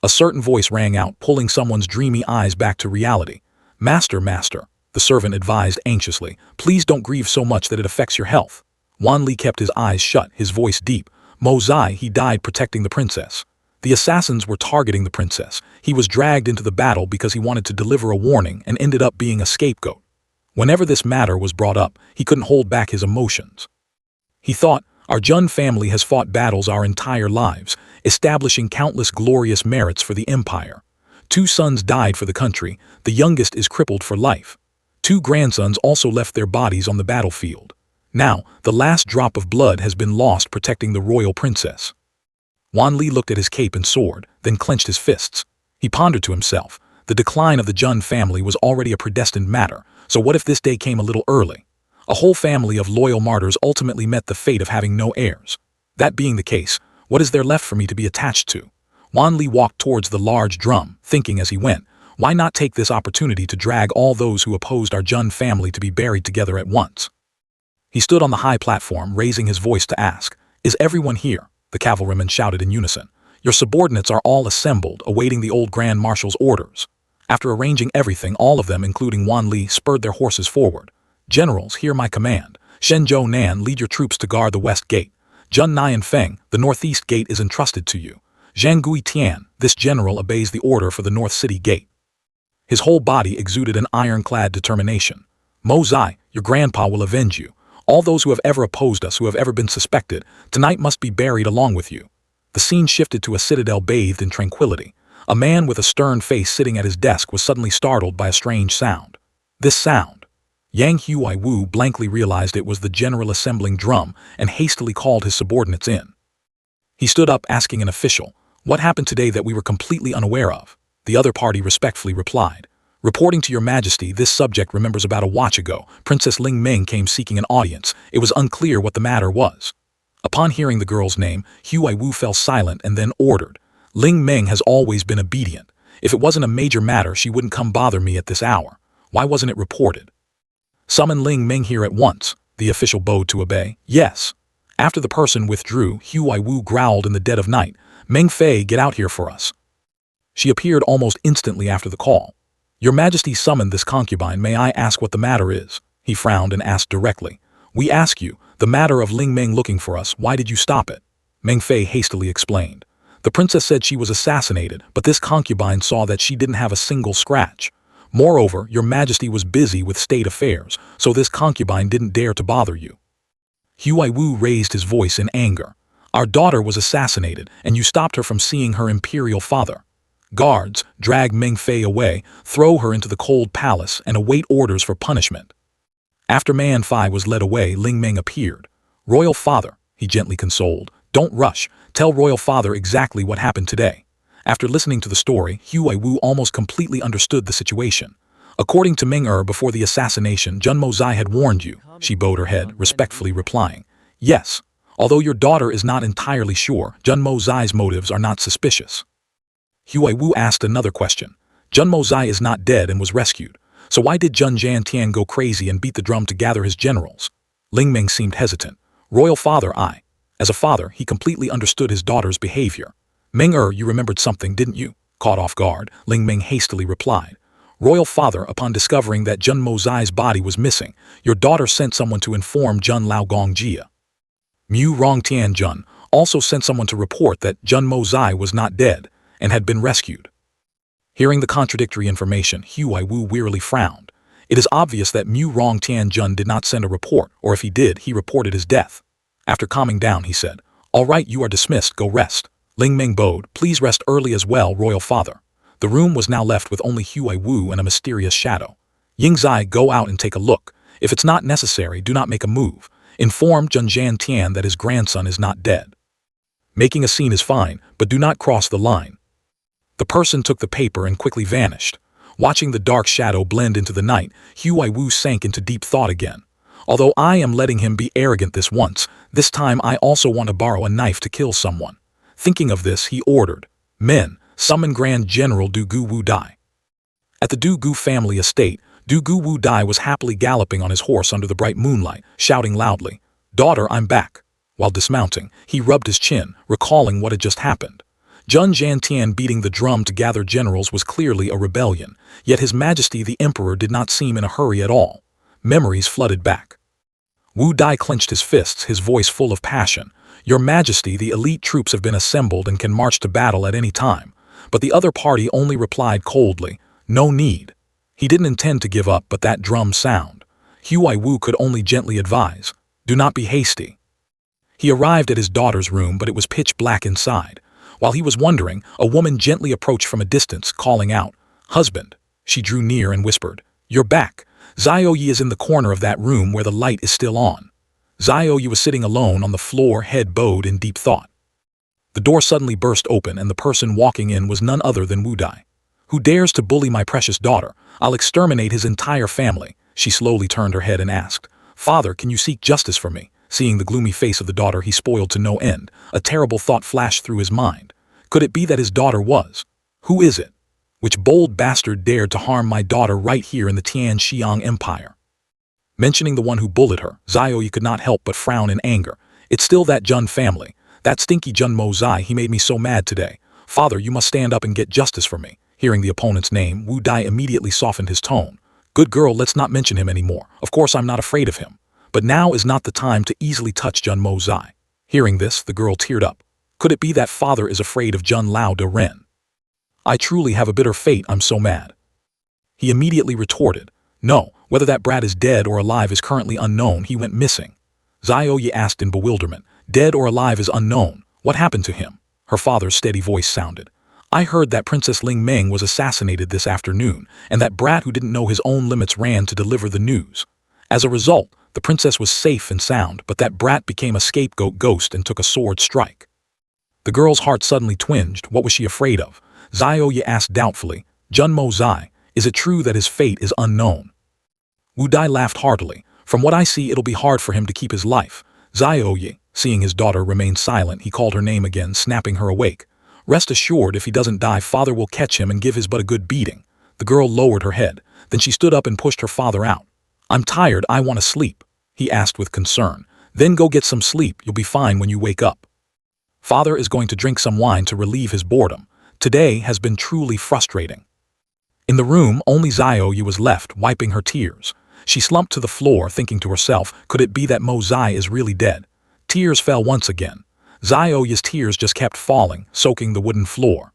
A certain voice rang out, pulling someone's dreamy eyes back to reality. "Master, master," the servant advised anxiously, "please don't grieve so much that it affects your health." Wan Li kept his eyes shut, his voice deep. "Mo Zai, he died protecting the princess." The assassins were targeting the princess. He was dragged into the battle because he wanted to deliver a warning and ended up being a scapegoat. Whenever this matter was brought up, he couldn't hold back his emotions. He thought, "Our Jun family has fought battles our entire lives, establishing countless glorious merits for the empire. 2 sons died for the country, the youngest is crippled for life. 2 grandsons also left their bodies on the battlefield. Now, the last drop of blood has been lost protecting the royal princess." Wan Li looked at his cape and sword, then clenched his fists. He pondered to himself, the decline of the Jun family was already a predestined matter, so what if this day came a little early? A whole family of loyal martyrs ultimately met the fate of having no heirs. That being the case, what is there left for me to be attached to? Wan Li walked towards the large drum, thinking as he went, why not take this opportunity to drag all those who opposed our Jun family to be buried together at once? He stood on the high platform, raising his voice to ask, "Is everyone here?" The cavalrymen shouted in unison. "Your subordinates are all assembled, awaiting the old Grand Marshal's orders." After arranging everything, all of them, including Wan Li, spurred their horses forward. "Generals, hear my command. Shenzhou Nan, lead your troops to guard the west gate. Jun Nian Feng, the northeast gate is entrusted to you. Zhang Gui Tian, this general obeys the order for the North City gate." His whole body exuded an ironclad determination. "Mo Zai, your grandpa will avenge you. All those who have ever opposed us, who have ever been suspected, tonight must be buried along with you." The scene shifted to a citadel bathed in tranquility. A man with a stern face sitting at his desk was suddenly startled by a strange sound. This sound. Yang Huai-Wu blankly realized it was the general assembling drum and hastily called his subordinates in. He stood up asking an official, "What happened today that we were completely unaware of?" The other party respectfully replied, "Reporting to your majesty, this subject remembers about a watch ago, Princess Ling Meng came seeking an audience. It was unclear what the matter was." Upon hearing the girl's name, Huai-Wu fell silent and then ordered, "Ling Meng has always been obedient. If it wasn't a major matter, she wouldn't come bother me at this hour. Why wasn't it reported?" "Summon Ling Meng here at once," the official bowed to obey. "Yes." After the person withdrew, Huai-Wu growled in the dead of night, "Meng Fei, get out here for us." She appeared almost instantly after the call. "Your Majesty summoned this concubine, may I ask what the matter is?" He frowned and asked directly. "We ask you, the matter of Ling Meng looking for us, why did you stop it?" Meng Fei hastily explained. "The princess said she was assassinated, but this concubine saw that she didn't have a single scratch. Moreover, your Majesty was busy with state affairs, so this concubine didn't dare to bother you." Huai Wu raised his voice in anger. Our daughter was assassinated, and you stopped her from seeing her imperial father. Guards, drag Meng Fei away, throw her into the cold palace, and await orders for punishment. After Man Fai was led away, Ling Meng appeared. Royal father, he gently consoled, don't rush, tell royal father exactly what happened today. After listening to the story, Huai Wu almost completely understood the situation. According to Meng before the assassination, Jun Mo Zai had warned you, she bowed her head, respectfully replying. Yes, although your daughter is not entirely sure, Jun Mo Zai's motives are not suspicious. Huai Wu asked another question. Jun Mo Zai is not dead and was rescued. So why did Jun Jiantian go crazy and beat the drum to gather his generals? Ling Meng seemed hesitant. Royal father, As a father, he completely understood his daughter's behavior. Meng you remembered something, didn't you? Caught off guard, Ling Meng hastily replied. Royal father, upon discovering that Jun Mo Zai's body was missing, your daughter sent someone to inform Jun Lao Gongjia. Mu Rongtian Jun also sent someone to report that Jun Mo Zai was not dead and had been rescued. Hearing the contradictory information, Huai Wu wearily frowned. It is obvious that Mu Rongtian Jun did not send a report, or if he did, he reported his death. After calming down, he said, All right, you are dismissed, go rest. Ling Meng bowed, Please rest early as well, royal father. The room was now left with only Huai Wu and a mysterious shadow. Ying Zai, go out and take a look. If it's not necessary, do not make a move. Inform Jun Jiantian that his grandson is not dead. Making a scene is fine, but do not cross the line. The person took the paper and quickly vanished. Watching the dark shadow blend into the night, Huai Wu sank into deep thought again. Although I am letting him be arrogant this once, this time I also want to borrow a knife to kill someone. Thinking of this, he ordered, Men, summon Grand General Du Gu Wu Dai. At the Du Gu family estate, Du Gu Wu Dai was happily galloping on his horse under the bright moonlight, shouting loudly, Daughter, I'm back. While dismounting, he rubbed his chin, recalling what had just happened. Jun Jiantian beating the drum to gather generals was clearly a rebellion, yet His Majesty the Emperor did not seem in a hurry at all. Memories flooded back. Wu Dai clenched his fists, his voice full of passion. Your Majesty, the elite troops have been assembled and can march to battle at any time. But the other party only replied coldly, No need. He didn't intend to give up, but that drum sound. Huai Wu could only gently advise, Do not be hasty. He arrived at his daughter's room, but it was pitch black inside. While he was wondering, a woman gently approached from a distance, calling out, Husband. She drew near and whispered, You're back. Zioyi is in the corner of that room where the light is still on. Zioyi was sitting alone on the floor, head bowed in deep thought. The door suddenly burst open, and the person walking in was none other than Wu Dai. Who dares to bully my precious daughter? I'll exterminate his entire family. She slowly turned her head and asked, Father, can you seek justice for me? Seeing the gloomy face of the daughter he spoiled to no end, a terrible thought flashed through his mind. Could it be that his daughter was? Who is it? Which bold bastard dared to harm my daughter right here in the Tian Xiang Empire? Mentioning the one who bullied her, Zioyi could not help but frown in anger. It's still that Jun family. That stinky Jun Mo Zai, he made me so mad today. Father, you must stand up and get justice for me. Hearing the opponent's name, Wu Dai immediately softened his tone. Good girl, let's not mention him anymore. Of course I'm not afraid of him. But now is not the time to easily touch Jun Mo Zai. Hearing this, the girl teared up. Could it be that father is afraid of Jun Lao De Ren? I truly have a bitter fate, I'm so mad. He immediately retorted, No, whether that brat is dead or alive is currently unknown, he went missing. Zioyi asked in bewilderment, Dead or alive is unknown, what happened to him? Her father's steady voice sounded. I heard that Princess Ling Meng was assassinated this afternoon, and that brat who didn't know his own limits ran to deliver the news. As a result, the princess was safe and sound, but that brat became a scapegoat ghost and took a sword strike. The girl's heart suddenly twinged. What was she afraid of? Zioyi asked doubtfully, Jun Mo Zai, is it true that his fate is unknown? Wu Dai laughed heartily. From what I see, it'll be hard for him to keep his life. Zioyi, seeing his daughter remain silent, he called her name again, snapping her awake. Rest assured, if he doesn't die, father will catch him and give his butt a good beating. The girl lowered her head. Then she stood up and pushed her father out. I'm tired, I want to sleep, he asked with concern. Then go get some sleep, you'll be fine when you wake up. Father is going to drink some wine to relieve his boredom. Today has been truly frustrating. In the room, only Zioyi was left, wiping her tears. She slumped to the floor, thinking to herself, could it be that Mo Zai is really dead? Tears fell once again. Zioyi's tears just kept falling, soaking the wooden floor.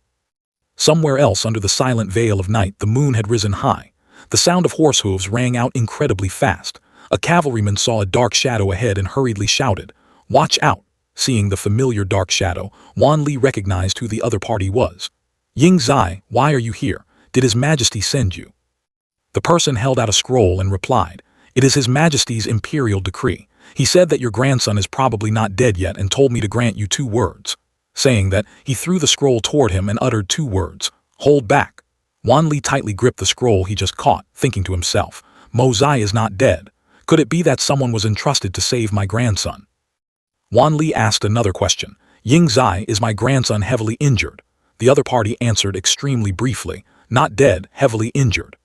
Somewhere else under the silent veil of night, the moon had risen high. The sound of horse hooves rang out incredibly fast. A cavalryman saw a dark shadow ahead and hurriedly shouted, "Watch out!" Seeing the familiar dark shadow, Wan Li recognized who the other party was. "Ying Zai, why are you here? Did His Majesty send you?" The person held out a scroll and replied, "It is His Majesty's imperial decree. He said that your grandson is probably not dead yet and told me to grant you 2 words. Saying that, he threw the scroll toward him and uttered 2 words, "Hold back." Wan Li tightly gripped the scroll he just caught, thinking to himself, Mo Zai is not dead. Could it be that someone was entrusted to save my grandson? Wan Li asked another question. Ying Zai, is my grandson heavily injured? The other party answered extremely briefly, not dead, heavily injured.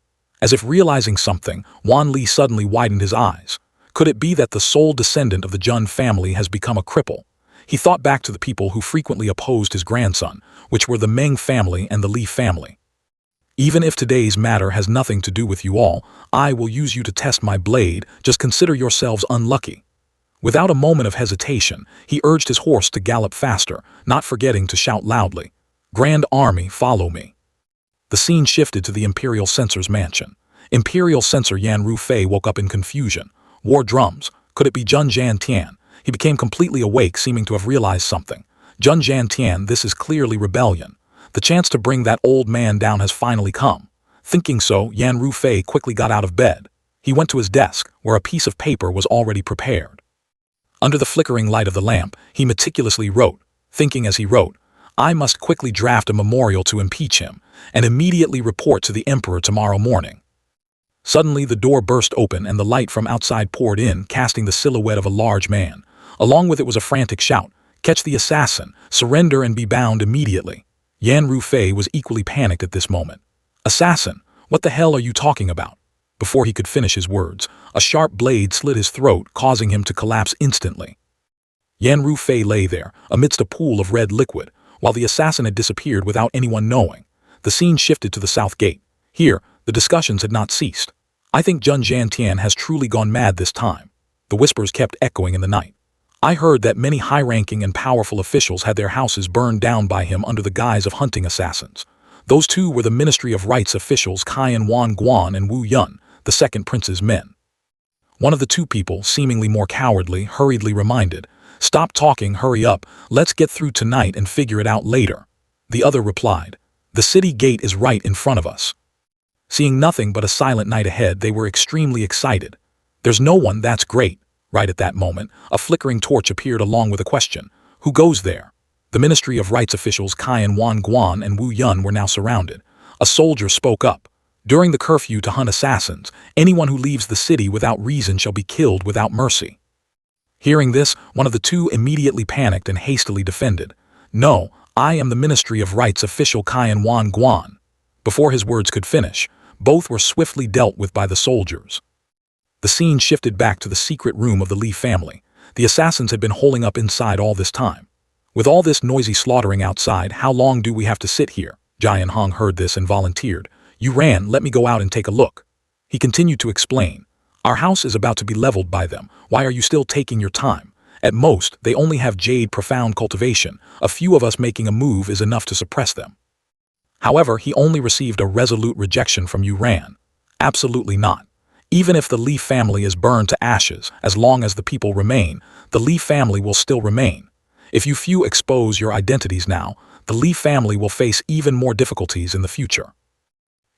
As if realizing something, Wan Li suddenly widened his eyes. Could it be that the sole descendant of the Jun family has become a cripple? He thought back to the people who frequently opposed his grandson, which were the Meng family and the Li family. Even if today's matter has nothing to do with you all, I will use you to test my blade, just consider yourselves unlucky. Without a moment of hesitation, he urged his horse to gallop faster, not forgetting to shout loudly, "Grand Army, follow me." The scene shifted to the Imperial Censor's mansion. Imperial Censor Yan Rufei woke up in confusion. War drums. Could it be Jun Zhantian? He became completely awake, seeming to have realized something. Jun Zhantian, this is clearly rebellion. The chance to bring that old man down has finally come. Thinking so, Yan Rufei quickly got out of bed. He went to his desk, where a piece of paper was already prepared. Under the flickering light of the lamp, he meticulously wrote, thinking as he wrote, I must quickly draft a memorial to impeach him, and immediately report to the Emperor tomorrow morning. Suddenly the door burst open and the light from outside poured in, casting the silhouette of a large man. Along with it was a frantic shout, "Catch the assassin! Surrender and be bound immediately!" Yan Rufei was equally panicked at this moment. "Assassin? What the hell are you talking about?" Before he could finish his words, a sharp blade slit his throat, causing him to collapse instantly. Yan Rufei lay there, amidst a pool of red liquid, while the assassin had disappeared without anyone knowing. The scene shifted to the south gate. Here, the discussions had not ceased. "I think Jun Zhantian has truly gone mad this time." The whispers kept echoing in the night. "I heard that many high-ranking and powerful officials had their houses burned down by him under the guise of hunting assassins. Those two were the Ministry of Rights officials Caiyan Wan Guan and Wu Yun, the second prince's men." One of the two people, seemingly more cowardly, hurriedly reminded, "Stop talking, hurry up, let's get through tonight and figure it out later." The other replied, "The city gate is right in front of us." Seeing nothing but a silent night ahead, they were extremely excited. "There's no one, that's great." Right at that moment, a flickering torch appeared along with a question, "Who goes there?" The Ministry of Rights officials Caiyan Wan Guan and Wu Yun were now surrounded. A soldier spoke up. "During the curfew to hunt assassins, anyone who leaves the city without reason shall be killed without mercy." Hearing this, one of the two immediately panicked and hastily defended, "No, I am the Ministry of Rights official Caiyan Wan Guan." Before his words could finish, both were swiftly dealt with by the soldiers. The scene shifted back to the secret room of the Li family. The assassins had been holding up inside all this time. "With all this noisy slaughtering outside, how long do we have to sit here?" Jian Hong heard this and volunteered. "You ran, let me go out and take a look." He continued to explain, "Our house is about to be leveled by them. Why are you still taking your time? At most, they only have jade profound cultivation. A few of us making a move is enough to suppress them." However, he only received a resolute rejection from Yu Ran. "Absolutely not. Even if the Li family is burned to ashes, as long as the people remain, the Li family will still remain. If you few expose your identities now, the Li family will face even more difficulties in the future."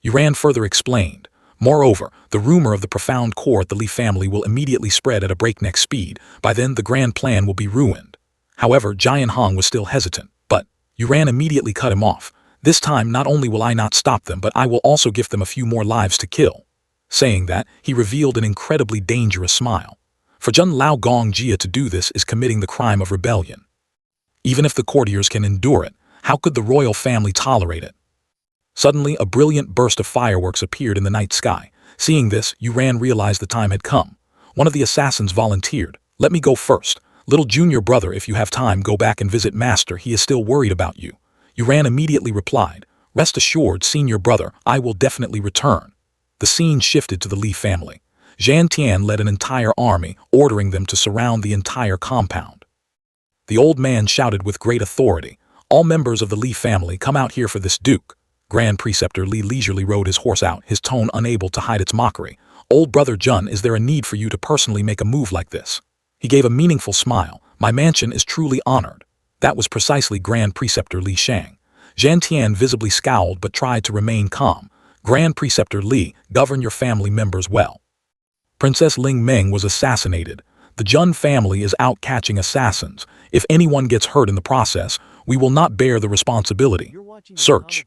Yu Ran further explained, "Moreover, the rumor of the profound core at the Li family will immediately spread at a breakneck speed. By then, the grand plan will be ruined." However, Jian Hong was still hesitant, but Yu Ran immediately cut him off. "This time, not only will I not stop them, but I will also give them a few more lives to kill." Saying that, he revealed an incredibly dangerous smile. For Jun Lao Gong Jia to do this is committing the crime of rebellion. Even if the courtiers can endure it, how could the royal family tolerate it? Suddenly, a brilliant burst of fireworks appeared in the night sky. Seeing this, Yu Ran realized the time had come. One of the assassins volunteered, "Let me go first. Little junior brother, if you have time, go back and visit master, he is still worried about you." Yu Ran immediately replied, "Rest assured, senior brother, I will definitely return." The scene shifted to the Li family. Zhantian led an entire army, ordering them to surround the entire compound. The old man shouted with great authority, "All members of the Li family, come out here for this duke." Grand Preceptor Li leisurely rode his horse out, his tone unable to hide its mockery. Old brother Jun, is there a need for you to personally make a move like this? He gave a meaningful smile. My mansion is truly honored. That was precisely Grand Preceptor Li Shang. Zhan Tian visibly scowled but tried to remain calm. Grand Preceptor Li, govern your family members well. Princess Ling Meng was assassinated. The Jun family is out catching assassins. If anyone gets hurt in the process, we will not bear the responsibility. Search.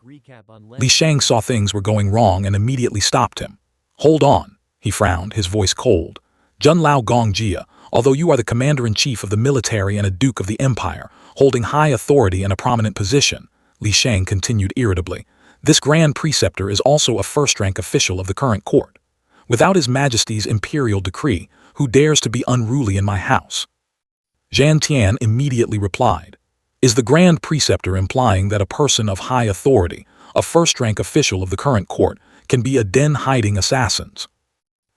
Li Shang saw things were going wrong and immediately stopped him. Hold on, he frowned, his voice cold. Jun Lao Gongjia, although you are the commander-in-chief of the military and a duke of the empire, holding high authority and a prominent position, Li Shang continued irritably, this Grand Preceptor is also a first-rank official of the current court. Without His Majesty's imperial decree, who dares to be unruly in my house? Zhan Tian immediately replied, is the Grand Preceptor implying that a person of high authority, a first-rank official of the current court, can be a den hiding assassins?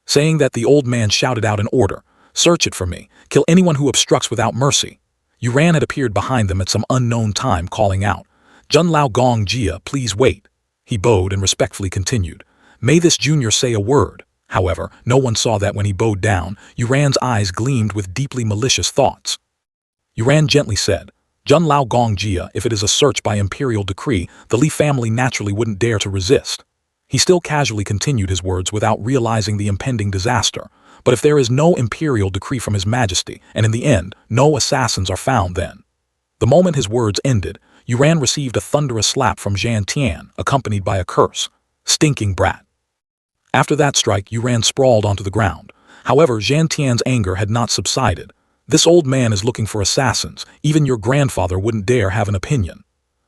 Saying that, the old man shouted out an order, search it for me, kill anyone who obstructs without mercy. Yuran had appeared behind them at some unknown time, calling out, Jun Lao Gongjia, please wait. He bowed and respectfully continued, may this junior say a word. However, no one saw that when he bowed down, Yuran's eyes gleamed with deeply malicious thoughts. Yuran gently said, Jun Lao Gongjia, if it is a search by imperial decree, the Li family naturally wouldn't dare to resist. He still casually continued his words without realizing the impending disaster. But if there is no imperial decree from His Majesty, and in the end, no assassins are found then. The moment his words ended, Yuran received a thunderous slap from Zhan Tian, accompanied by a curse. Stinking brat. After that strike, Yuran sprawled onto the ground. However, Zhan Tian's anger had not subsided. This old man is looking for assassins. Even your grandfather wouldn't dare have an opinion.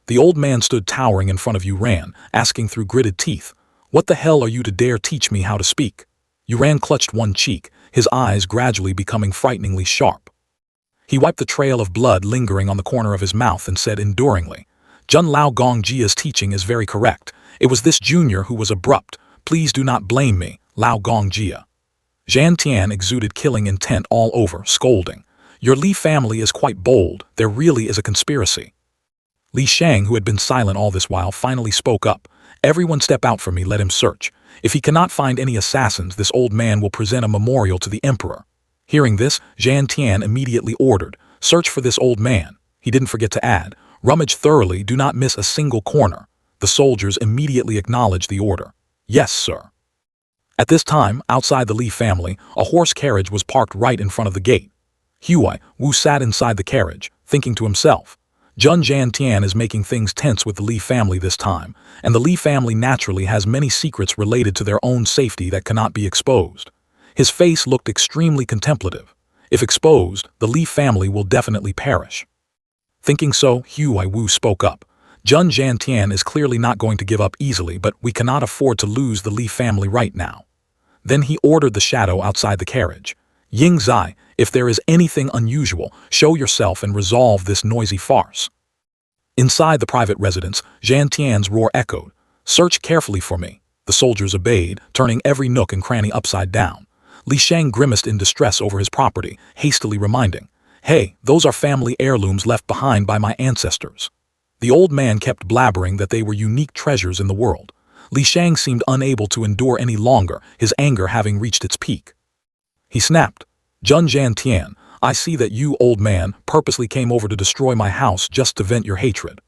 The old man stood towering in front of Yuran, asking through gritted teeth, what the hell are you to dare teach me how to speak? Yuran clutched one cheek, his eyes gradually becoming frighteningly sharp. He wiped the trail of blood lingering on the corner of his mouth and said enduringly, Jun Lao Gongjia's teaching is very correct. It was this junior who was abrupt. Please do not blame me, Lao Gongjia. Zhan Tian exuded killing intent all over, scolding. Your Li family is quite bold. There really is a conspiracy. Li Shang, who had been silent all this while, finally spoke up. Everyone step out for me, let him search. If he cannot find any assassins, this old man will present a memorial to the emperor. Hearing this, Zhan Tian immediately ordered, search for this old man. He didn't forget to add, rummage thoroughly, do not miss a single corner. The soldiers immediately acknowledged the order. Yes, sir. At this time, outside the Li family, a horse carriage was parked right in front of the gate. Huai Wu sat inside the carriage, thinking to himself, Zhan Tian is making things tense with the Li family this time, and the Li family naturally has many secrets related to their own safety that cannot be exposed. His face looked extremely contemplative. If exposed, the Li family will definitely perish. Thinking so, Huai Wu spoke up. Zhan Tian is clearly not going to give up easily, but we cannot afford to lose the Li family right now. Then he ordered the shadow outside the carriage. Ying Zai, if there is anything unusual, show yourself and resolve this noisy farce. Inside the private residence, Zhan Tian's roar echoed. Search carefully for me. The soldiers obeyed, turning every nook and cranny upside down. Li Shang grimaced in distress over his property, hastily reminding, hey, those are family heirlooms left behind by my ancestors. The old man kept blabbering that they were unique treasures in the world. Li Shang seemed unable to endure any longer, his anger having reached its peak. He snapped, Zhan Tian, I see that you, old man, purposely came over to destroy my house just to vent your hatred.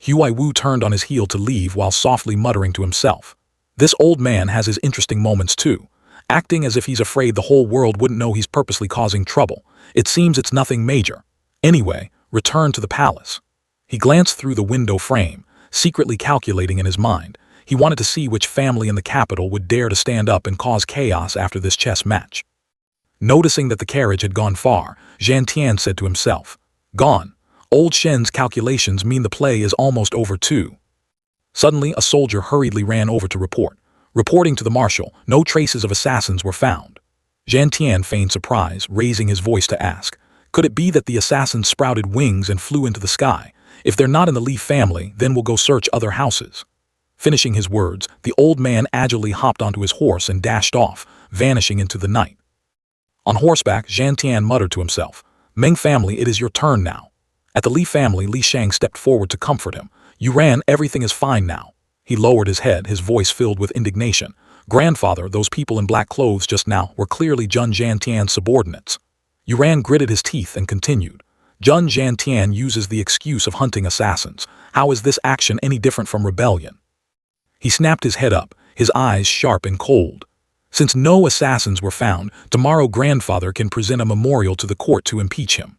Huai Wu turned on his heel to leave while softly muttering to himself. This old man has his interesting moments too, acting as if he's afraid the whole world wouldn't know he's purposely causing trouble. It seems it's nothing major. Anyway, return to the palace. He glanced through the window frame, secretly calculating in his mind. He wanted to see which family in the capital would dare to stand up and cause chaos after this chess match. Noticing that the carriage had gone far, Zhan Tian said to himself, gone. Old Shen's calculations mean the play is almost over too. Suddenly, a soldier hurriedly ran over to report. Reporting to the marshal, no traces of assassins were found. Zhan Tian feigned surprise, raising his voice to ask, could it be that the assassins sprouted wings and flew into the sky? If they're not in the Li family, then we'll go search other houses. Finishing his words, the old man agilely hopped onto his horse and dashed off, vanishing into the night. On horseback, Zhan Tian muttered to himself, Meng family, it is your turn now. At the Li family, Li Shang stepped forward to comfort him. Yuran, everything is fine now. He lowered his head, his voice filled with indignation. Grandfather, those people in black clothes just now were clearly Jun Jantian's subordinates. Yuran gritted his teeth and continued. Jun Jantian uses the excuse of hunting assassins. How is this action any different from rebellion? He snapped his head up, his eyes sharp and cold. Since no assassins were found, tomorrow grandfather can present a memorial to the court to impeach him.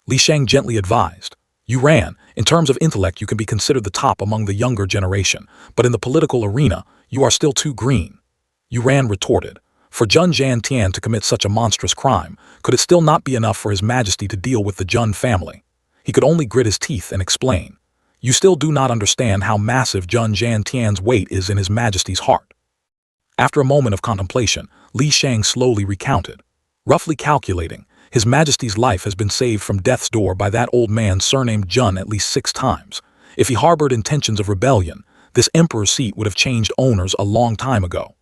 Li Shang gently advised. Yuran, in terms of intellect you can be considered the top among the younger generation, but in the political arena, you are still too green. Yuran retorted. For Jun Jantian to commit such a monstrous crime, could it still not be enough for His Majesty to deal with the Jun family? He could only grit his teeth and explain. You still do not understand how massive Jun Jantian's weight is in His Majesty's heart. After a moment of contemplation, Li Shang slowly recounted. Roughly calculating, His Majesty's life has been saved from death's door by that old man surnamed Jun at least 6 times. If he harbored intentions of rebellion, this emperor's seat would have changed owners a long time ago.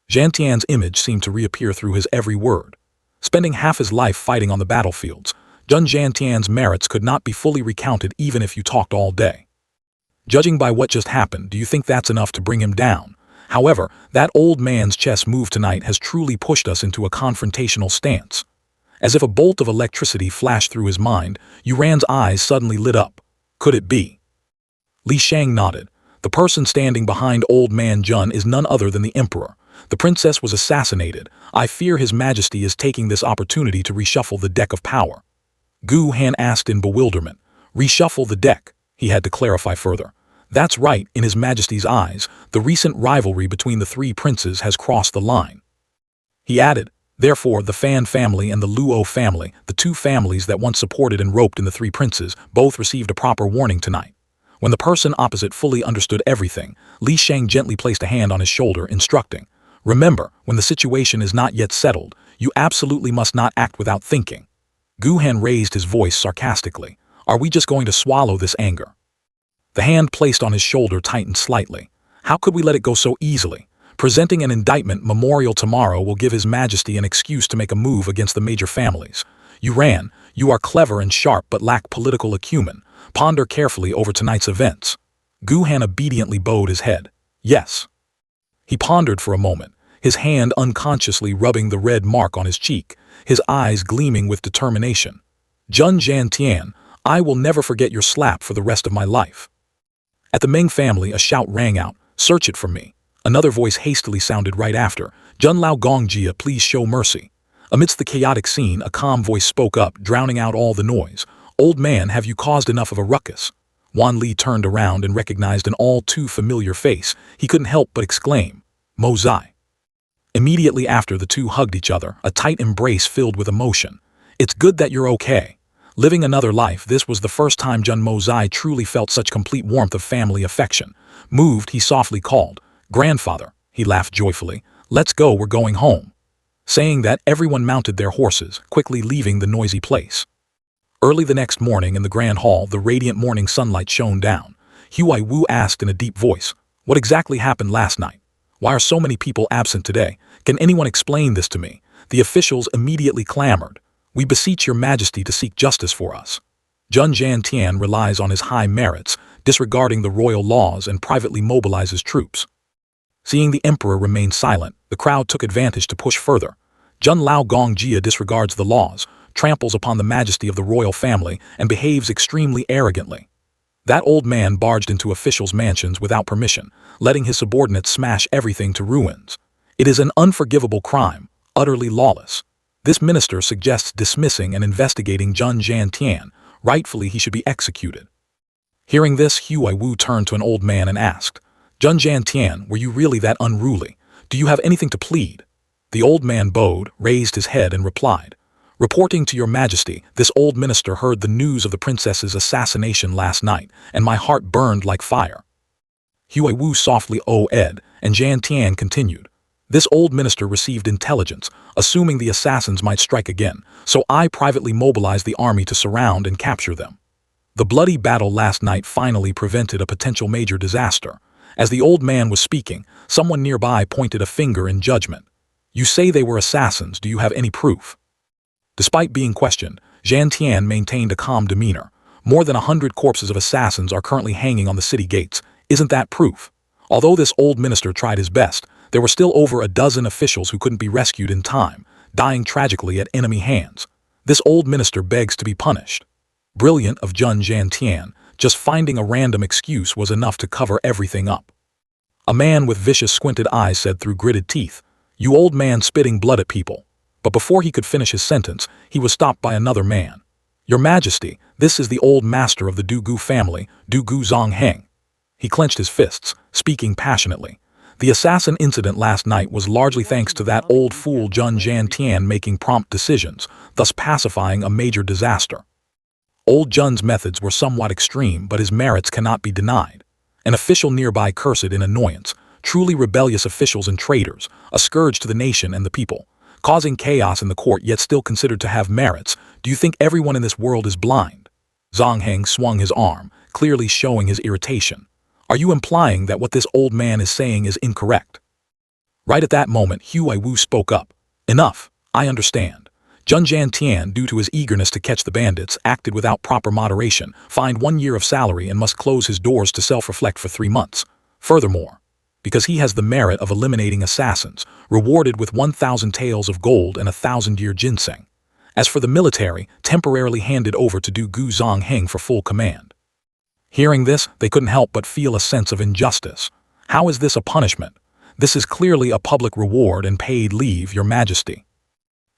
Jantian's image seemed to reappear through his every word. Spending half his life fighting on the battlefields, Jun Jantian's merits could not be fully recounted even if you talked all day. Judging by what just happened, do you think that's enough to bring him down? However, that old man's chess move tonight has truly pushed us into a confrontational stance. As if a bolt of electricity flashed through his mind, Yuran's eyes suddenly lit up. Could it be? Li Shang nodded. The person standing behind old man Jun is none other than the emperor. The princess was assassinated. I fear His Majesty is taking this opportunity to reshuffle the deck of power. Gu Han asked in bewilderment. Reshuffle the deck, he had to clarify further. That's right, in His Majesty's eyes, the recent rivalry between the 3 princes has crossed the line. He added, therefore the Fan family and the Luo family, the 2 families that once supported and roped in the 3 princes, both received a proper warning tonight. When the person opposite fully understood everything, Li Shang gently placed a hand on his shoulder, instructing, remember, when the situation is not yet settled, you absolutely must not act without thinking. Gu Han raised his voice sarcastically. Are we just going to swallow this anger? The hand placed on his shoulder tightened slightly. How could we let it go so easily? Presenting an indictment memorial tomorrow will give His Majesty an excuse to make a move against the major families. Yuran, you are clever and sharp but lack political acumen. Ponder carefully over tonight's events. Gu Han obediently bowed his head. Yes. He pondered for a moment, his hand unconsciously rubbing the red mark on his cheek, his eyes gleaming with determination. Jun Jantian, I will never forget your slap for the rest of my life. At the Meng family, a shout rang out, search it for me. Another voice hastily sounded right after, Jun Lao Gongjia, please show mercy. Amidst the chaotic scene, a calm voice spoke up, drowning out all the noise. Old man, have you caused enough of a ruckus? Wan Li turned around and recognized an all too familiar face. He couldn't help but exclaim, Mo Zai. Immediately after, the 2 hugged each other, a tight embrace filled with emotion. It's good that you're okay. Living another life, this was the first time Jun Mo Zai truly felt such complete warmth of family affection. Moved, he softly called, Grandfather. He laughed joyfully. Let's go, we're going home. Saying that, everyone mounted their horses, quickly leaving the noisy place. Early the next morning in the grand hall, the radiant morning sunlight shone down. Huai Wu asked in a deep voice, what exactly happened last night? Why are so many people absent today? Can anyone explain this to me? The officials immediately clamored. We beseech your majesty to seek justice for us. Jun Jantian relies on his high merits, disregarding the royal laws and privately mobilizes troops. Seeing the emperor remain silent, the crowd took advantage to push further. Jun Lao Gongjia disregards the laws, tramples upon the majesty of the royal family, and behaves extremely arrogantly. That old man barged into officials' mansions without permission, letting his subordinates smash everything to ruins. It is an unforgivable crime, utterly lawless. This minister suggests dismissing and investigating Jun Jantian. Rightfully, he should be executed. Hearing this, Huai Wu turned to an old man and asked, Jun Jantian, were you really that unruly? Do you have anything to plead? The old man bowed, raised his head, and replied, reporting to your majesty, this old minister heard the news of the princess's assassination last night, and my heart burned like fire. Huai Wu softly oh-ed, and Jantian continued. This old minister received intelligence, assuming the assassins might strike again, so I privately mobilized the army to surround and capture them. The bloody battle last night finally prevented a potential major disaster. As the old man was speaking, someone nearby pointed a finger in judgment. You say they were assassins, do you have any proof? Despite being questioned, Jantian maintained a calm demeanor. More than 100 corpses of assassins are currently hanging on the city gates. Isn't that proof? Although this old minister tried his best, there were still over a dozen officials who couldn't be rescued in time, dying tragically at enemy hands. This old minister begs to be punished. Brilliant of Jun Zhantian, just finding a random excuse was enough to cover everything up. A man with vicious squinted eyes said through gritted teeth, "You old man spitting blood at people." But before he could finish his sentence, he was stopped by another man. "Your Majesty, this is the old master of the Dugu family, Dugu Zongheng." He clenched his fists, speaking passionately. The assassin incident last night was largely thanks to that old fool Jun Zhantian making prompt decisions, thus pacifying a major disaster. Old Jun's methods were somewhat extreme, but his merits cannot be denied. An official nearby cursed in annoyance, truly rebellious officials and traitors, a scourge to the nation and the people, causing chaos in the court yet still considered to have merits. Do you think everyone in this world is blind? Zongheng swung his arm, clearly showing his irritation. Are you implying that what this old man is saying is incorrect? Right at that moment, Huai Wu spoke up. Enough, I understand. Jun Zhantian, due to his eagerness to catch the bandits, acted without proper moderation, fined 1 year of salary and must close his doors to self-reflect for 3 months. Furthermore, because he has the merit of eliminating assassins, rewarded with 1,000 taels of gold and 1,000-year ginseng. As for the military, temporarily handed over to Dugu Zongheng for full command. Hearing this, they couldn't help but feel a sense of injustice. How is this a punishment? This is clearly a public reward and paid leave, Your Majesty.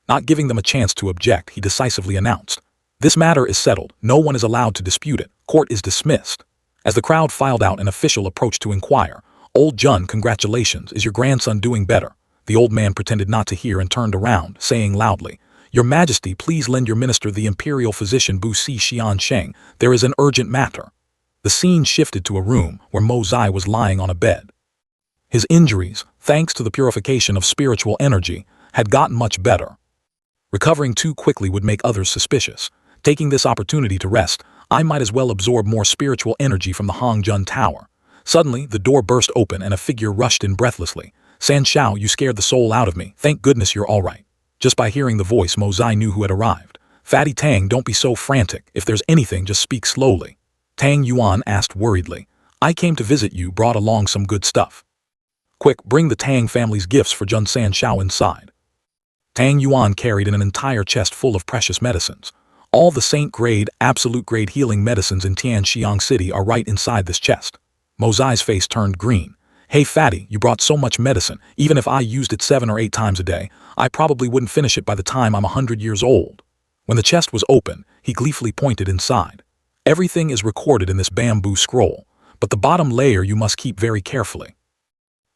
Not giving them a chance to object, he decisively announced. This matter is settled. No one is allowed to dispute it. Court is dismissed. As the crowd filed out, an official approached to inquire. Old Jun, congratulations. Is your grandson doing better? The old man pretended not to hear and turned around, saying loudly, Your Majesty, please lend your minister the imperial physician Bu Si Xiansheng. There is an urgent matter. The scene shifted to a room where Mo Zai was lying on a bed. His injuries, thanks to the purification of spiritual energy, had gotten much better. Recovering too quickly would make others suspicious. Taking this opportunity to rest, I might as well absorb more spiritual energy from the Hongjun Tower. Suddenly, the door burst open and a figure rushed in breathlessly. San Shao, you scared the soul out of me. Thank goodness you're all right. Just by hearing the voice, Mo Zai knew who had arrived. Fatty Tang, don't be so frantic. If there's anything, just speak slowly. Tang Yuan asked worriedly. I came to visit you, brought along some good stuff. Quick, bring the Tang family's gifts for Jun San Shao inside. Tang Yuan carried in an entire chest full of precious medicines. All the saint-grade, absolute-grade healing medicines in Tianxiang City are right inside this chest. Mo Zai's face turned green. Hey Fatty, you brought so much medicine. Even if I used it 7 or 8 times a day, I probably wouldn't finish it by the time I'm 100 years old. When the chest was open, he gleefully pointed inside. Everything is recorded in this bamboo scroll, but the bottom layer you must keep very carefully.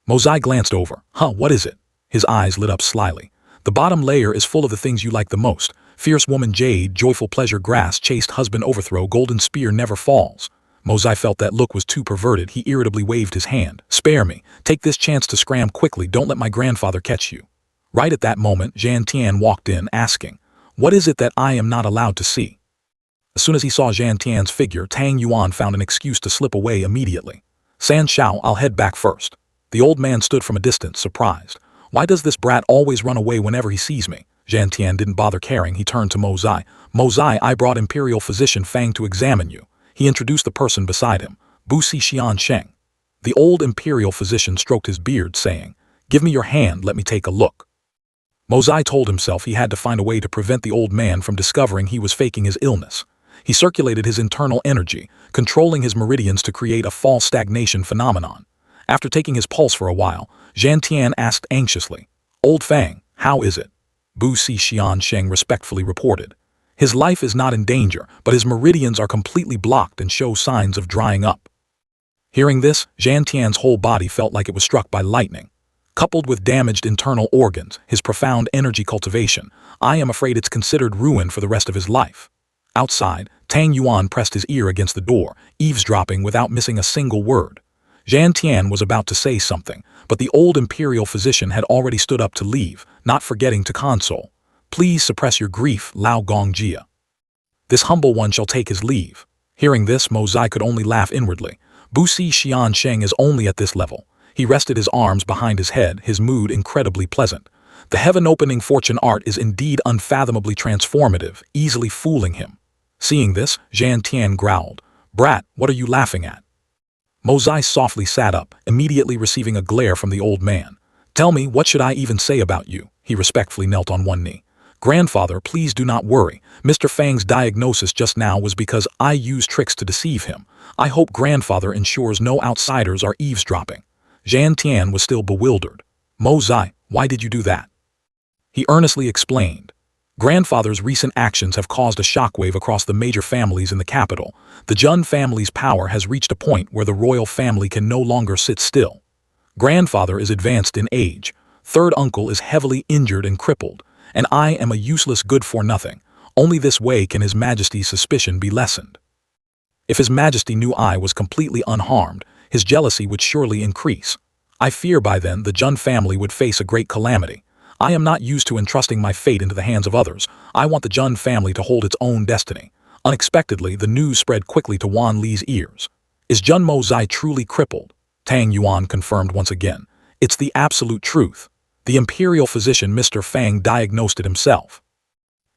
Mo Zai glanced over. What is it? His eyes lit up slyly. The bottom layer is full of the things you like the most. Fierce woman jade, joyful pleasure grass, chaste husband overthrow, golden spear never falls. Mo Zai felt that look was too perverted. He irritably waved his hand. Spare me. Take this chance to scram quickly. Don't let my grandfather catch you. Right at that moment, Zhantian walked in, asking, What is it that I am not allowed to see? As soon as he saw Zhantian's figure, Tang Yuan found an excuse to slip away immediately. San Shao, I'll head back first. The old man stood from a distance, surprised. Why does this brat always run away whenever he sees me? Zhantian didn't bother caring. He turned to Mo Zai. Mo Zai, I brought Imperial Physician Fang to examine you. He introduced the person beside him, Bu Si Xiansheng. The old Imperial Physician stroked his beard, saying, Give me your hand, let me take a look. Mo Zai told himself he had to find a way to prevent the old man from discovering he was faking his illness. He circulated his internal energy, controlling his meridians to create a false stagnation phenomenon. After taking his pulse for a while, Zhantian asked anxiously, Old Fang, how is it? Bu Si Xiansheng respectfully reported. His life is not in danger, but his meridians are completely blocked and show signs of drying up. Hearing this, Zhantian's whole body felt like it was struck by lightning. Coupled with damaged internal organs, his profound energy cultivation, I am afraid it's considered ruin for the rest of his life. Outside, Tang Yuan pressed his ear against the door, eavesdropping without missing a single word. Zhantian was about to say something, but the old imperial physician had already stood up to leave, not forgetting to console. Please suppress your grief, Lao Gongjia. This humble one shall take his leave. Hearing this, Mo Zai could only laugh inwardly. Bu Si Xiansheng is only at this level. He rested his arms behind his head, his mood incredibly pleasant. The heaven-opening fortune art is indeed unfathomably transformative, easily fooling him. Seeing this, Zhantian growled, Brat, what are you laughing at? Mo Zai softly sat up, immediately receiving a glare from the old man. Tell me, what should I even say about you? He respectfully knelt on one knee. Grandfather, please do not worry. Mr. Fang's diagnosis just now was because I used tricks to deceive him. I hope grandfather ensures no outsiders are eavesdropping. Zhan Tian was still bewildered. Mo Zai, why did you do that? He earnestly explained. Grandfather's recent actions have caused a shockwave across the major families in the capital. The Jun family's power has reached a point where the royal family can no longer sit still. Grandfather is advanced in age, third uncle is heavily injured and crippled, and I am a useless good-for-nothing. Only this way can His Majesty's suspicion be lessened. If His Majesty knew I was completely unharmed, his jealousy would surely increase. I fear by then the Jun family would face a great calamity. I am not used to entrusting my fate into the hands of others. I want the Jun family to hold its own destiny. Unexpectedly, the news spread quickly to Wan Li's ears. Is Jun Mo Zai truly crippled? Tang Yuan confirmed once again. It's the absolute truth. The imperial physician Mr. Fang diagnosed it himself.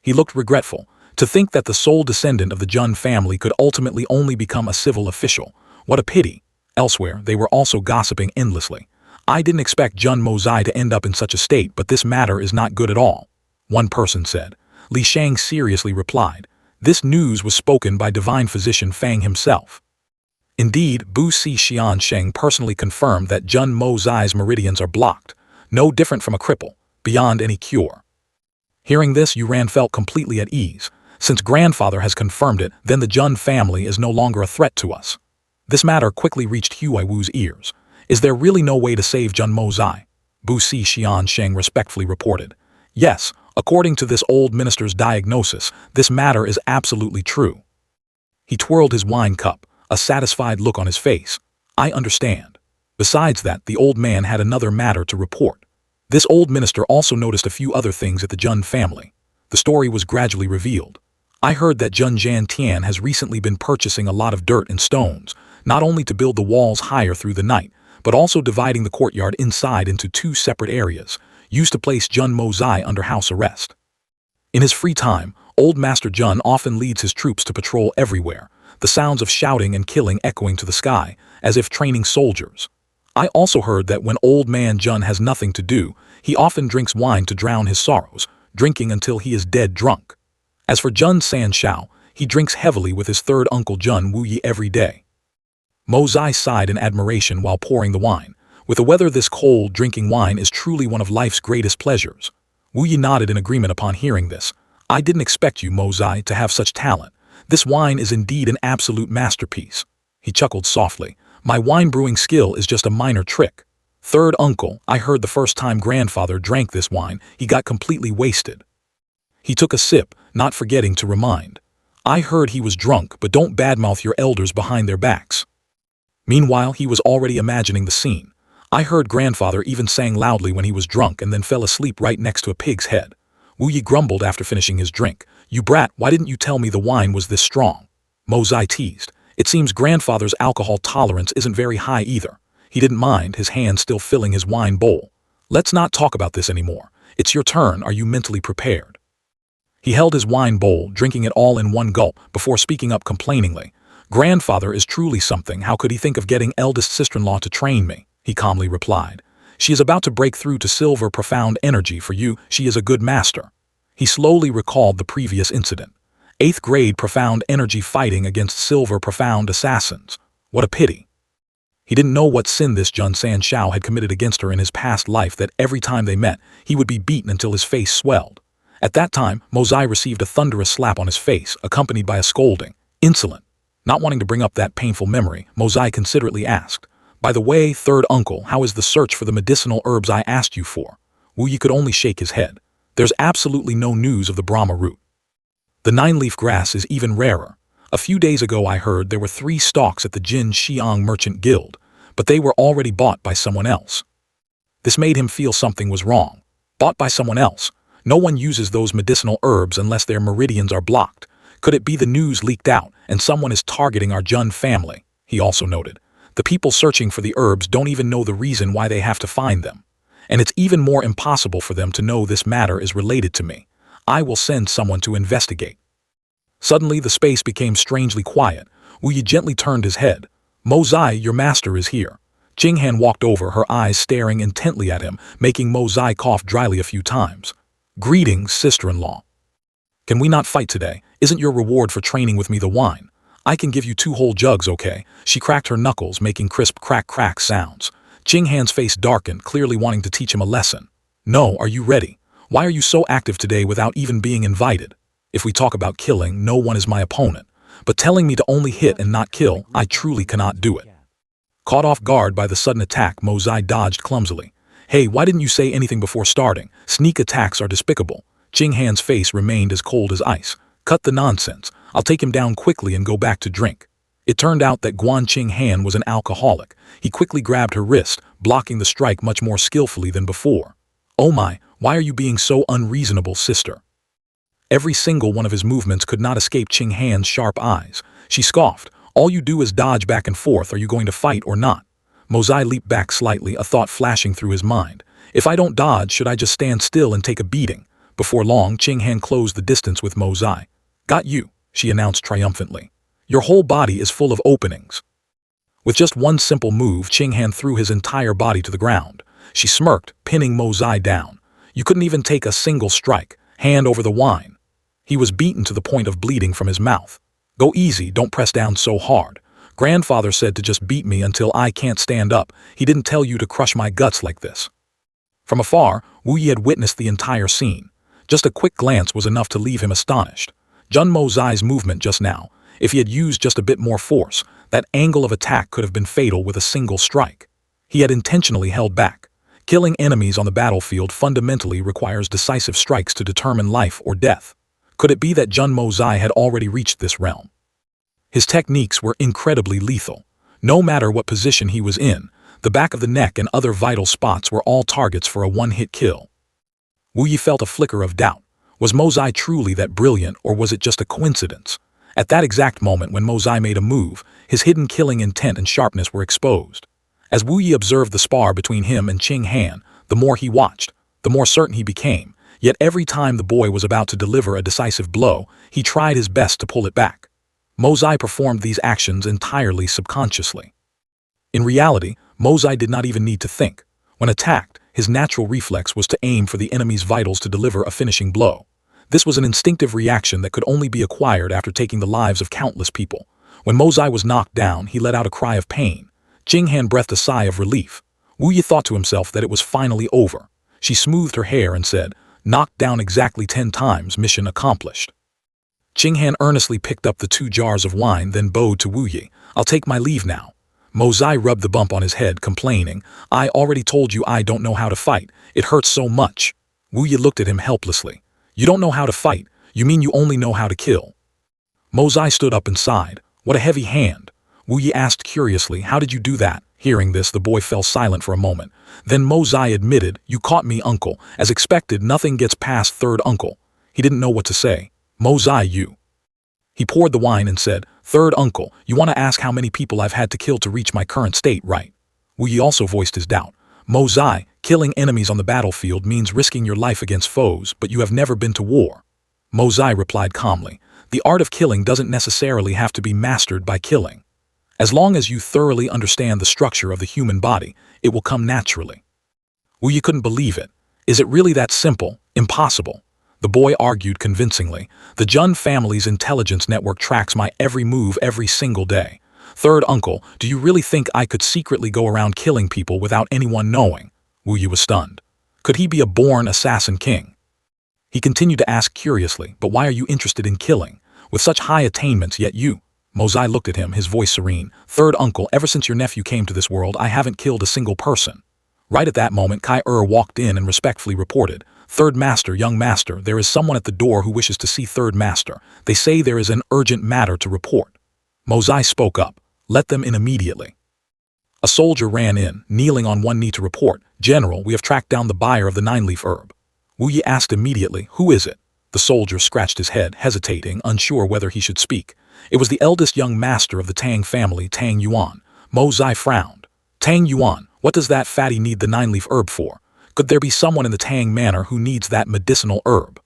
He looked regretful. To think that the sole descendant of the Jun family could ultimately only become a civil official. What a pity. Elsewhere, they were also gossiping endlessly. I didn't expect Jun Mo Zai to end up in such a state, but this matter is not good at all, one person said. Li Shang seriously replied. This news was spoken by divine physician Fang himself. Indeed, Bu Si Xian Sheng personally confirmed that Jun Mo Zai's meridians are blocked, no different from a cripple, beyond any cure. Hearing this, Yuran felt completely at ease. Since grandfather has confirmed it, then the Jun family is no longer a threat to us. This matter quickly reached Huai Wu's ears. Is there really no way to save Jun Mo Zai? Bu Si Xian Sheng respectfully reported. Yes, according to this old minister's diagnosis, this matter is absolutely true. He twirled his wine cup, a satisfied look on his face. I understand. Besides that, the old man had another matter to report. This old minister also noticed a few other things at the Jun family. The story was gradually revealed. I heard that Jun Zhan Tian has recently been purchasing a lot of dirt and stones, not only to build the walls higher through the night, but also dividing the courtyard inside into two separate areas, used to place Jun Mo Zai under house arrest. In his free time, Old Master Jun often leads his troops to patrol everywhere, the sounds of shouting and killing echoing to the sky, as if training soldiers. I also heard that when Old Man Jun has nothing to do, he often drinks wine to drown his sorrows, drinking until he is dead drunk. As for Jun San Shao, he drinks heavily with his third uncle Jun Wuyi every day. Mo Zai sighed in admiration while pouring the wine. With the weather this cold, drinking wine is truly one of life's greatest pleasures. Wu Yi nodded in agreement upon hearing this. I didn't expect you, Mo Zai, to have such talent. This wine is indeed an absolute masterpiece. He chuckled softly. My wine brewing skill is just a minor trick. Third uncle, I heard the first time grandfather drank this wine, he got completely wasted. He took a sip, not forgetting to remind. I heard he was drunk, but don't badmouth your elders behind their backs. Meanwhile, he was already imagining the scene. I heard grandfather even sang loudly when he was drunk and then fell asleep right next to a pig's head. Wu Yi grumbled after finishing his drink. You brat, why didn't you tell me the wine was this strong? Mo Zai teased. It seems grandfather's alcohol tolerance isn't very high either. He didn't mind, his hand still filling his wine bowl. Let's not talk about this anymore. It's your turn, are you mentally prepared? He held his wine bowl, drinking it all in one gulp, before speaking up complainingly. Grandfather is truly something, how could he think of getting eldest sister-in-law to train me? He calmly replied. She is about to break through to silver profound energy for you, she is a good master. He slowly recalled the previous incident. 8th grade profound energy fighting against silver profound assassins. What a pity. He didn't know what sin this Jun San Shao had committed against her in his past life that every time they met, he would be beaten until his face swelled. At that time, Mo Zai received a thunderous slap on his face, accompanied by a scolding. Insolent. Not wanting to bring up that painful memory, Mo Zai considerately asked, By the way, third uncle, how is the search for the medicinal herbs I asked you for? Wu Yi could only shake his head. There's absolutely no news of the Brahma root. The 9-leaf grass is even rarer. A few days ago I heard there were 3 stalks at the Jin Xiang Merchant Guild, but they were already bought by someone else. This made him feel something was wrong. Bought by someone else. No one uses those medicinal herbs unless their meridians are blocked. Could it be the news leaked out and someone is targeting our Jun family? He also noted. The people searching for the herbs don't even know the reason why they have to find them. And it's even more impossible for them to know this matter is related to me. I will send someone to investigate. Suddenly the space became strangely quiet. Wu Yi gently turned his head. Mo Zai, your master is here. Jing Han walked over, her eyes staring intently at him, making Mo Zai cough dryly a few times. "Greetings, sister-in-law. Can we not fight today? Isn't your reward for training with me the wine? I can give you 2 whole jugs, okay?" She cracked her knuckles, making crisp crack-crack sounds. Jing Han's face darkened, clearly wanting to teach him a lesson. "No, are you ready? Why are you so active today without even being invited? If we talk about killing, no one is my opponent. But telling me to only hit and not kill, I truly cannot do it." Caught off guard by the sudden attack, Mo Zai dodged clumsily. "Hey, why didn't you say anything before starting? Sneak attacks are despicable." Jing Han's face remained as cold as ice. "Cut the nonsense. I'll take him down quickly and go back to drink." It turned out that Guan Jing Han was an alcoholic. He quickly grabbed her wrist, blocking the strike much more skillfully than before. "Oh my, why are you being so unreasonable, sister?" Every single one of his movements could not escape Jing Han's sharp eyes. She scoffed. "All you do is dodge back and forth. Are you going to fight or not?" Mo Zai leaped back slightly, a thought flashing through his mind. If I don't dodge, should I just stand still and take a beating? Before long, Jing Han closed the distance with Mo Zai. "Got you," she announced triumphantly. "Your whole body is full of openings." With just one simple move, Jing Han threw his entire body to the ground. She smirked, pinning Mo Zai down. "You couldn't even take a single strike. Hand over the wine." He was beaten to the point of bleeding from his mouth. "Go easy, don't press down so hard. Grandfather said to just beat me until I can't stand up. He didn't tell you to crush my guts like this." From afar, Wu Yi had witnessed the entire scene. Just a quick glance was enough to leave him astonished. Jun Mo Zai's movement just now, if he had used just a bit more force, that angle of attack could have been fatal with a single strike. He had intentionally held back. Killing enemies on the battlefield fundamentally requires decisive strikes to determine life or death. Could it be that Jun Mo Zai had already reached this realm? His techniques were incredibly lethal. No matter what position he was in, the back of the neck and other vital spots were all targets for a one-hit kill. Wu Yi felt a flicker of doubt. Was Mo Zai truly that brilliant, or was it just a coincidence? At that exact moment when Mo Zai made a move, his hidden killing intent and sharpness were exposed. As Wu Yi observed the spar between him and Jing Han, the more he watched, the more certain he became. Yet every time the boy was about to deliver a decisive blow, he tried his best to pull it back. Mo Zai performed these actions entirely subconsciously. In reality, Mo Zai did not even need to think. When attacked, his natural reflex was to aim for the enemy's vitals to deliver a finishing blow. This was an instinctive reaction that could only be acquired after taking the lives of countless people. When Mo Zai was knocked down, he let out a cry of pain. Jing Han breathed a sigh of relief. Wu Yi thought to himself that it was finally over. She smoothed her hair and said, "Knocked down exactly 10 times, mission accomplished." Jing Han earnestly picked up the 2 jars of wine, then bowed to Wu Yi. "I'll take my leave now." Mo Zai rubbed the bump on his head, complaining, "I already told you I don't know how to fight. It hurts so much." Wu Yi looked at him helplessly. "You don't know how to fight? You mean you only know how to kill?" Mo Zai stood up and sighed. "What a heavy hand." Wu Yi asked curiously, "How did you do that?" Hearing this, the boy fell silent for a moment. Then Mo Zai admitted, "You caught me, uncle. As expected, nothing gets past third uncle." He didn't know what to say. "Mo Zai, you." He poured the wine and said, "Third uncle, you want to ask how many people I've had to kill to reach my current state, right?" Wu Yi also voiced his doubt. "Mo Zai, killing enemies on the battlefield means risking your life against foes, but you have never been to war." Mo Zai replied calmly, "The art of killing doesn't necessarily have to be mastered by killing. As long as you thoroughly understand the structure of the human body, it will come naturally." Wu Yi couldn't believe it. "Is it really that simple? Impossible." The boy argued convincingly. "The Jun family's intelligence network tracks my every move every single day. Third uncle, do you really think I could secretly go around killing people without anyone knowing?" Wu Yi was stunned. Could he be a born assassin king? He continued to ask curiously, "But why are you interested in killing? With such high attainments, yet you—" Mo Zai looked at him, his voice serene. "Third uncle, ever since your nephew came to this world, I haven't killed a single person." Right at that moment, Kai walked in and respectfully reported, "Third master, young master, there is someone at the door who wishes to see third master. They say there is an urgent matter to report." Mo Zai spoke up, "Let them in immediately." A soldier ran in, kneeling on one knee to report, "General, we have tracked down the buyer of the 9-leaf herb." Wu Yi asked immediately, "Who is it?" The soldier scratched his head, hesitating, unsure whether he should speak. It was the eldest young master of the Tang family, Tang Yuan. Mo Zai frowned. "Tang Yuan, what does that fatty need the 9-leaf herb for? Could there be someone in the Tang manor who needs that medicinal herb?"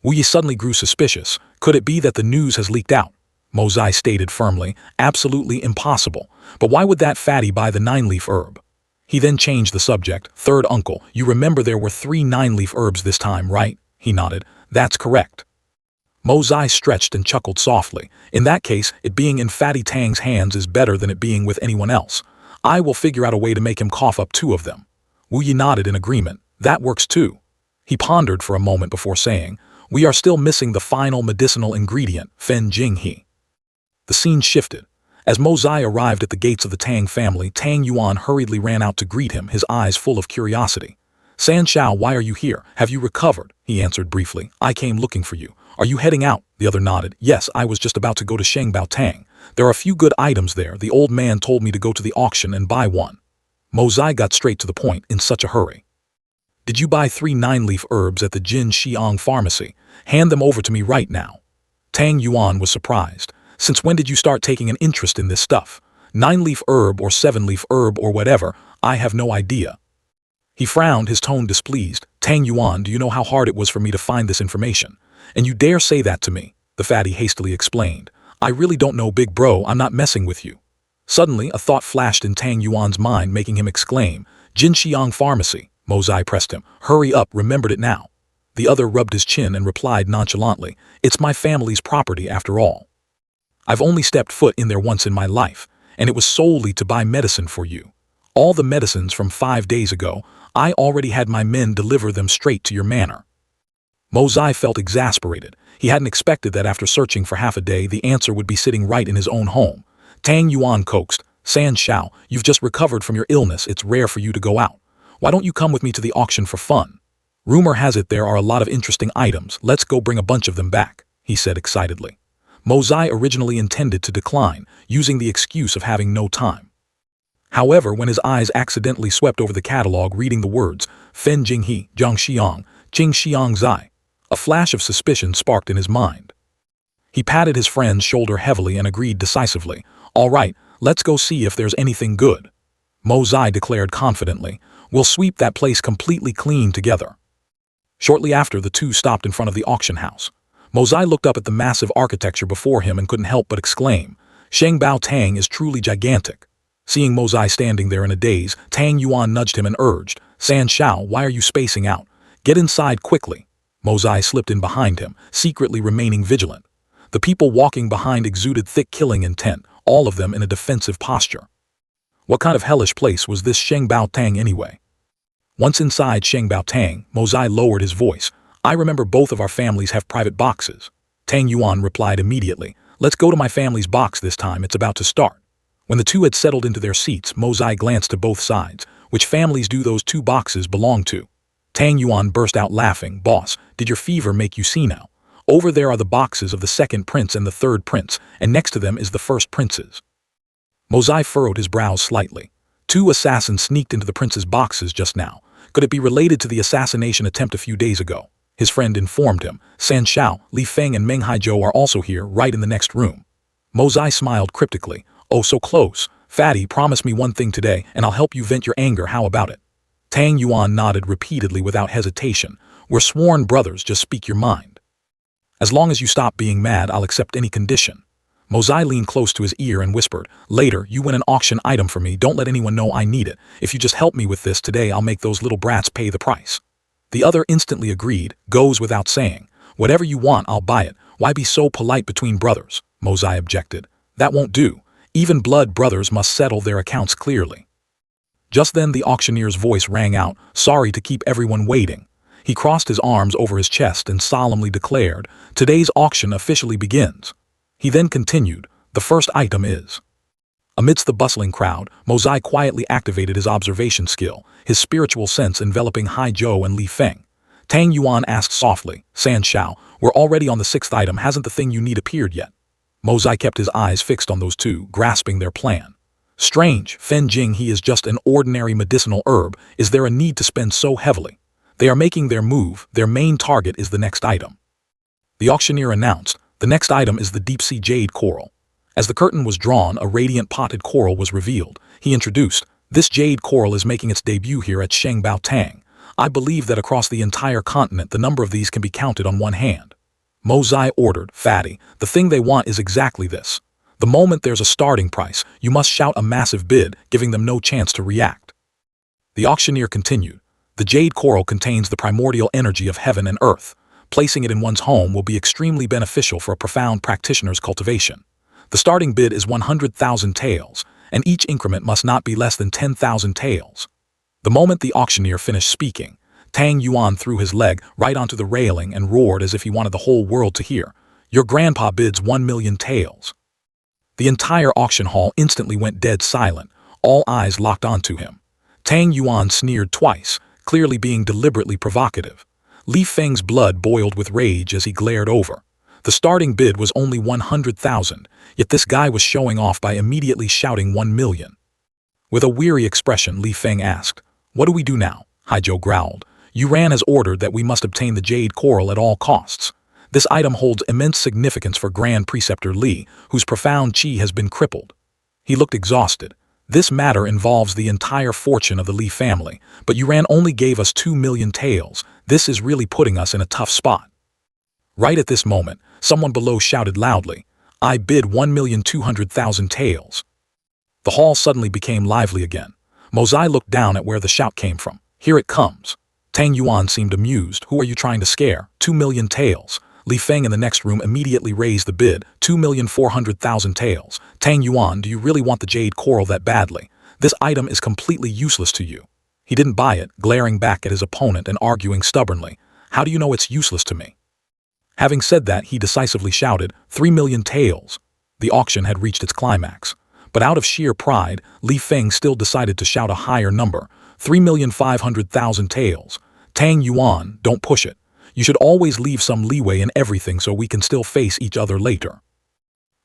Wu Yi suddenly grew suspicious. Could it be that the news has leaked out? Mo Zai stated firmly, "Absolutely impossible. But why would that fatty buy the 9-leaf herb? He then changed the subject. Third uncle, you remember there were 3 9-leaf herbs this time, right? He nodded. That's correct. Mozai stretched and chuckled softly. In that case, it being in Fatty Tang's hands is better than it being with anyone else. I will figure out a way to make him cough up 2 of them. Wu Yi nodded in agreement. That works too. He pondered for a moment before saying, we are still missing the final medicinal ingredient, Fen Jing He. The scene shifted. As Mozai arrived at the gates of the Tang family, Tang Yuan hurriedly ran out to greet him, his eyes full of curiosity. San Shao, why are you here? Have you recovered? He answered briefly. I came looking for you. Are you heading out? The other nodded. Yes, I was just about to go to Shengbao Tang. There are a few good items there. The old man told me to go to the auction and buy one. Mozai got straight to the point in such a hurry. Did you buy 3 9-leaf herbs at the Jin Xiang pharmacy? Hand them over to me right now. Tang Yuan was surprised. Since when did you start taking an interest in this stuff? 9-leaf herb or 7-leaf herb or whatever, I have no idea. He frowned, his tone displeased. Tang Yuan, do you know how hard it was for me to find this information? And you dare say that to me? The fatty hastily explained. I really don't know, big bro, I'm not messing with you. Suddenly, a thought flashed in Tang Yuan's mind, making him exclaim, Jin Xiang pharmacy. Mozai pressed him. Hurry up, remembered it now. The other rubbed his chin and replied nonchalantly, it's my family's property after all. I've only stepped foot in there once in my life, and it was solely to buy medicine for you. All the medicines from 5 days ago, I already had my men deliver them straight to your manor. Mozai felt exasperated. He hadn't expected that after searching for half a day, the answer would be sitting right in his own home. Tang Yuan coaxed, San Shao, you've just recovered from your illness, it's rare for you to go out. Why don't you come with me to the auction for fun? Rumor has it there are a lot of interesting items, let's go bring a bunch of them back, he said excitedly. Mozai originally intended to decline, using the excuse of having no time. However, when his eyes accidentally swept over the catalog reading the words, Fen Jing He, Zhang Xiang, Qing Xiang Zai, a flash of suspicion sparked in his mind. He patted his friend's shoulder heavily and agreed decisively, all right, let's go see if there's anything good. Mozai declared confidently, we'll sweep that place completely clean together. Shortly after, the two stopped in front of the auction house. Mozai looked up at the massive architecture before him and couldn't help but exclaim, Shengbao Tang is truly gigantic. Seeing Mozai standing there in a daze, Tang Yuan nudged him and urged, San Shao, why are you spacing out? Get inside quickly. Mozai slipped in behind him, secretly remaining vigilant. The people walking behind exuded thick killing intent, all of them in a defensive posture. What kind of hellish place was this Shengbao Tang anyway? Once inside Shengbao Tang, Mozai lowered his voice. I remember both of our families have private boxes. Tang Yuan replied immediately, let's go to my family's box this time, it's about to start. When the two had settled into their seats, Mozai glanced to both sides. Which families do those 2 boxes belong to? Tang Yuan burst out laughing. Boss, did your fever make you senile? Over there are the boxes of the 2nd prince and the 3rd prince, and next to them is the 1st prince's. Mozai furrowed his brows slightly. 2 assassins sneaked into the prince's boxes just now. Could it be related to the assassination attempt a few days ago? His friend informed him. San Shao, Li Feng and Meng Haizhou are also here, right in the next room. Mozai smiled cryptically. Oh, so close. Fatty, promise me one thing today, and I'll help you vent your anger, how about it? Tang Yuan nodded repeatedly without hesitation. We're sworn brothers, just speak your mind. As long as you stop being mad, I'll accept any condition. Mozai leaned close to his ear and whispered, later, you win an auction item for me, don't let anyone know I need it. If you just help me with this today, I'll make those little brats pay the price. The other instantly agreed, goes without saying. Whatever you want, I'll buy it. Why be so polite between brothers? Mozai objected. That won't do. Even blood brothers must settle their accounts clearly. Just then the auctioneer's voice rang out, sorry to keep everyone waiting. He crossed his arms over his chest and solemnly declared, today's auction officially begins. He then continued, the first item is. Amidst the bustling crowd, Mozai quietly activated his observation skill, his spiritual sense enveloping Haizhou and Li Feng. Tang Yuan asked softly, San Shao, we're already on the 6th item, hasn't the thing you need appeared yet? Mozai kept his eyes fixed on those 2, grasping their plan. Strange, Fen Jing He is just an ordinary medicinal herb, is there a need to spend so heavily? They are making their move, their main target is the next item. The auctioneer announced, the next item is the deep-sea jade coral. As the curtain was drawn, a radiant potted coral was revealed. He introduced, this jade coral is making its debut here at Shengbao Tang. I believe that across the entire continent the number of these can be counted on one hand. Mozai ordered, Fatty, the thing they want is exactly this. The moment there's a starting price, you must shout a massive bid, giving them no chance to react. The auctioneer continued. The jade coral contains the primordial energy of heaven and earth. Placing it in one's home will be extremely beneficial for a profound practitioner's cultivation. The starting bid is 100,000 taels, and each increment must not be less than 10,000 taels. The moment the auctioneer finished speaking, Tang Yuan threw his leg right onto the railing and roared as if he wanted the whole world to hear. Your grandpa bids 1,000,000 taels. The entire auction hall instantly went dead silent, all eyes locked onto him. Tang Yuan sneered twice, clearly being deliberately provocative. Li Feng's blood boiled with rage as he glared over. The starting bid was only 100,000, yet this guy was showing off by immediately shouting 1,000,000. With a weary expression, Li Feng asked, "What do we do now?" Haizhou growled. "Yuan has ordered that we must obtain the jade coral at all costs. This item holds immense significance for Grand Preceptor Li, whose profound qi has been crippled." He looked exhausted. "This matter involves the entire fortune of the Li family, but Yuan only gave us 2,000,000 taels. This is really putting us in a tough spot." Right at this moment, someone below shouted loudly, "I bid 1,200,000 taels." The hall suddenly became lively again. Mozai looked down at where the shout came from. "Here it comes." Tang Yuan seemed amused. "Who are you trying to scare? 2,000,000 taels." Li Feng in the next room immediately raised the bid, 2,400,000 taels. "Tang Yuan, do you really want the jade coral that badly? This item is completely useless to you." He didn't buy it, glaring back at his opponent and arguing stubbornly. "How do you know it's useless to me?" Having said that, he decisively shouted, 3,000,000 taels. The auction had reached its climax. But out of sheer pride, Li Feng still decided to shout a higher number, 3,500,000 taels. "Tang Yuan, don't push it. You should always leave some leeway in everything so we can still face each other later."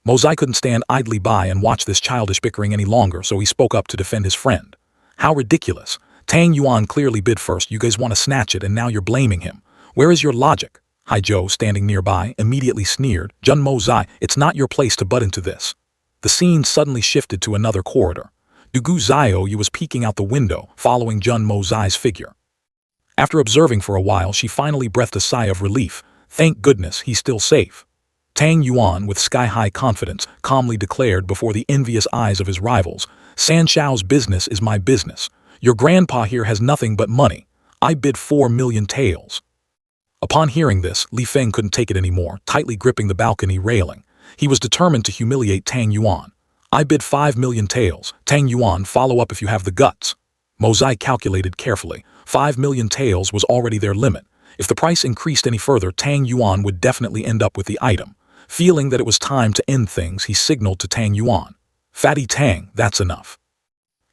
Mozai couldn't stand idly by and watch this childish bickering any longer, so he spoke up to defend his friend. "How ridiculous. Tang Yuan clearly bid first. You guys want to snatch it and now you're blaming him. Where is your logic?" Haizhou, standing nearby, immediately sneered. "Jun Mozai, it's not your place to butt into this." The scene suddenly shifted to another corridor. Dugu Zio was peeking out the window, following Jun Mozai's figure. After observing for a while, she finally breathed a sigh of relief. Thank goodness, he's still safe. Tang Yuan, with sky-high confidence, calmly declared before the envious eyes of his rivals, "San Shao's business is my business. Your grandpa here has nothing but money. I bid 4,000,000 taels." Upon hearing this, Li Feng couldn't take it anymore, tightly gripping the balcony railing. He was determined to humiliate Tang Yuan. "I bid 5,000,000 taels. Tang Yuan, follow up if you have the guts." Mozai calculated carefully. 5,000,000 taels was already their limit. If the price increased any further, Tang Yuan would definitely end up with the item. Feeling that it was time to end things, he signaled to Tang Yuan. "Fatty Tang, that's enough."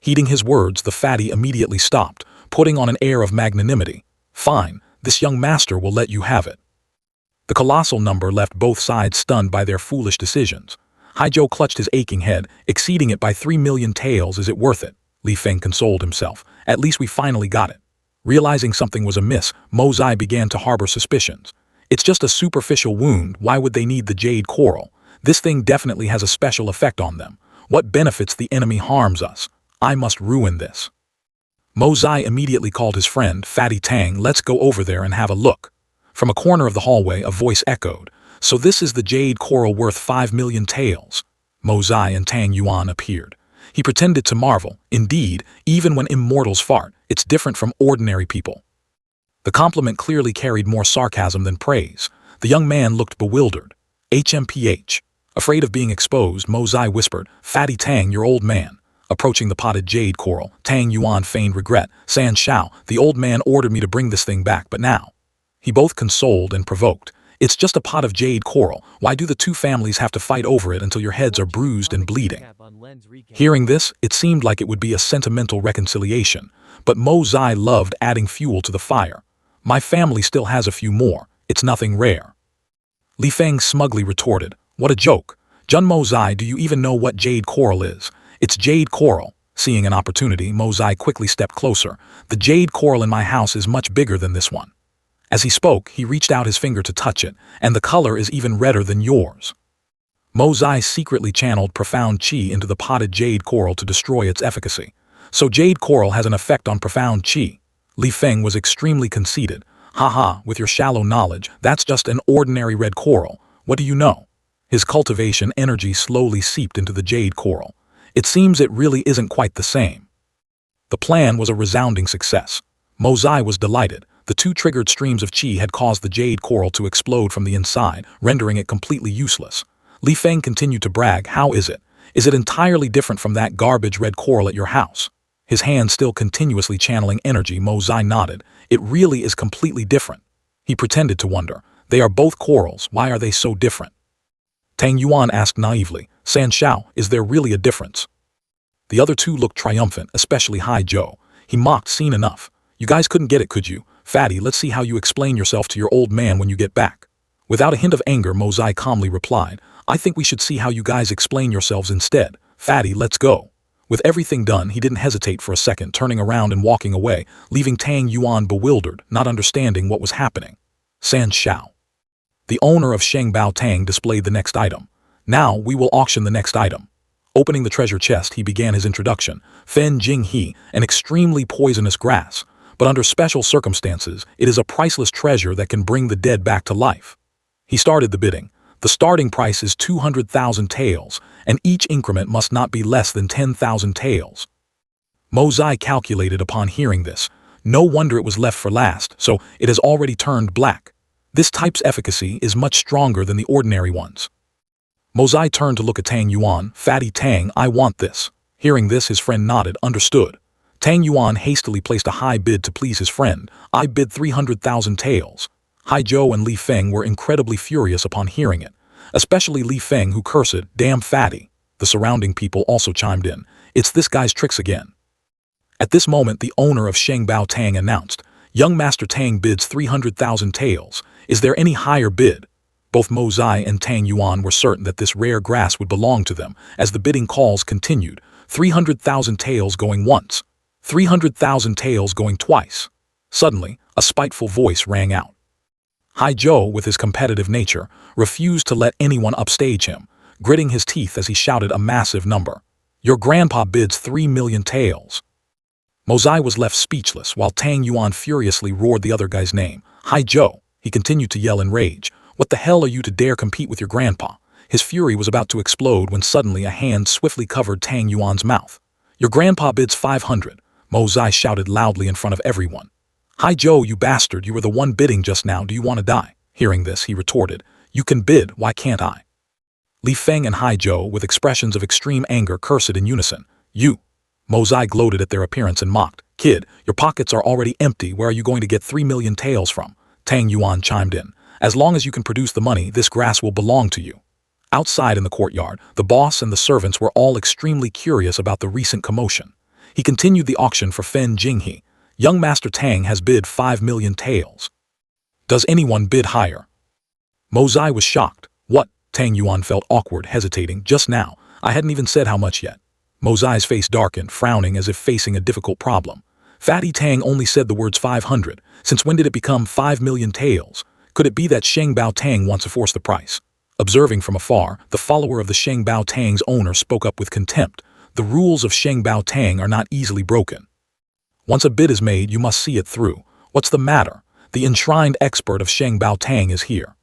Heeding his words, the fatty immediately stopped, putting on an air of magnanimity. "Fine, this young master will let you have it." The colossal number left both sides stunned by their foolish decisions. Haizhou clutched his aching head. "Exceeding it by 3,000,000 taels, is it worth it?" Li Feng consoled himself. "At least we finally got it." Realizing something was amiss, Mozai began to harbor suspicions. "It's just a superficial wound. Why would they need the jade coral? This thing definitely has a special effect on them. What benefits the enemy harms us. I must ruin this." Mozai immediately called his friend, Fatty Tang. "Let's go over there and have a look." From a corner of the hallway, a voice echoed. "So this is the jade coral worth 5,000,000 taels." Mozai and Tang Yuan appeared. He pretended to marvel. Indeed, even when immortals fart, it's different from ordinary people. The compliment clearly carried more sarcasm than praise. The young man looked bewildered. HMPH. Afraid of being exposed, Mozai whispered, "Fatty Tang, your old man." Approaching the potted jade coral, Tang Yuan feigned regret. "San Shao, the old man ordered me to bring this thing back, but now." He both consoled and provoked. "It's just a pot of jade coral. Why do the two families have to fight over it until your heads are bruised and bleeding?" Hearing this, it seemed like it would be a sentimental reconciliation, but Mozai loved adding fuel to the fire. "My family still has a few more. It's nothing rare." Li Feng smugly retorted, "What a joke. Jun Mozai, do you even know what jade coral is?" "It's jade coral." Seeing an opportunity, Mozai quickly stepped closer. "The jade coral in my house is much bigger than this one." As he spoke, he reached out his finger to touch it, and the color is even redder than yours. Mozai secretly channeled profound qi into the potted jade coral to destroy its efficacy. "So jade coral has an effect on profound qi." Li Feng was extremely conceited. "Haha, with your shallow knowledge, that's just an ordinary red coral. What do you know?" His cultivation energy slowly seeped into the jade coral. It seems it really isn't quite the same. The plan was a resounding success. Mozai was delighted. The two triggered streams of qi had caused the jade coral to explode from the inside, rendering it completely useless. Li Feng continued to brag, "How is it? Is it entirely different from that garbage red coral at your house?" His hand still continuously channeling energy, Mozai nodded. "It really is completely different." He pretended to wonder. "They are both corals, why are they so different?" Tang Yuan asked naively, "San Shao, is there really a difference?" The other two looked triumphant, especially Hai Zhou. He mocked, "Seen enough. You guys couldn't get it, could you? Fatty, let's see how you explain yourself to your old man when you get back." Without a hint of anger, Mozai calmly replied, "I think we should see how you guys explain yourselves instead. Fatty, let's go." With everything done, he didn't hesitate for a second, turning around and walking away, leaving Tang Yuan bewildered, not understanding what was happening. San Shao. The owner of Shengbao Tang displayed the next item. "Now we will auction the next item." Opening the treasure chest, he began his introduction. Fen Jing He, an extremely poisonous grass. But under special circumstances, it is a priceless treasure that can bring the dead back to life. He started the bidding. The starting price is 200,000 taels, and each increment must not be less than 10,000 taels. Mozai calculated upon hearing this. No wonder it was left for last, so it has already turned black. This type's efficacy is much stronger than the ordinary ones. Mozai turned to look at Tang Yuan. "Fatty Tang, I want this." Hearing this, his friend nodded, understood. Tang Yuan hastily placed a high bid to please his friend. "I bid 300,000 taels." Hai Zhou and Li Feng were incredibly furious upon hearing it, especially Li Feng, who cursed, "Damn Fatty." The surrounding people also chimed in. "It's this guy's tricks again." At this moment, the owner of Shengbao Tang announced, "Young Master Tang bids 300,000 taels. Is there any higher bid?" Both Mozai and Tang Yuan were certain that this rare grass would belong to them, as the bidding calls continued. 300,000 taels going once. 300,000 taels going twice. Suddenly, a spiteful voice rang out. Hai Zhou, with his competitive nature, refused to let anyone upstage him, gritting his teeth as he shouted a massive number. "Your grandpa bids 3 million taels." Mozai was left speechless while Tang Yuan furiously roared the other guy's name. "Hai Zhou," he continued to yell in rage. "What the hell are you to dare compete with your grandpa?" His fury was about to explode when suddenly a hand swiftly covered Tang Yuan's mouth. "Your grandpa bids 500. Mozai shouted loudly in front of everyone. "Hai Zhou, you bastard, you were the one bidding just now, do you want to die?" Hearing this, he retorted, "You can bid, why can't I?" Li Feng and Hai Zhou, with expressions of extreme anger, cursed in unison. "You!" Mozai gloated at their appearance and mocked. "Kid, your pockets are already empty, where are you going to get 3 million taels from?" Tang Yuan chimed in. "As long as you can produce the money, this grass will belong to you." Outside in the courtyard, the boss and the servants were all extremely curious about the recent commotion. He continued the auction for Fen Jinghe. "Young Master Tang has bid 5 million taels. Does anyone bid higher?" Mozai was shocked. "What?" Tang Yuan felt awkward, hesitating. "Just now, I hadn't even said how much yet." Mozai's face darkened, frowning as if facing a difficult problem. Fatty Tang only said the words 500. Since when did it become 5 million taels? Could it be that Shengbao Tang wants to force the price? Observing from afar, the follower of the Shengbao Tang's owner spoke up with contempt. "The rules of Shengbao Tang are not easily broken. Once a bid is made, you must see it through. What's the matter? The enshrined expert of Shengbao Tang is here."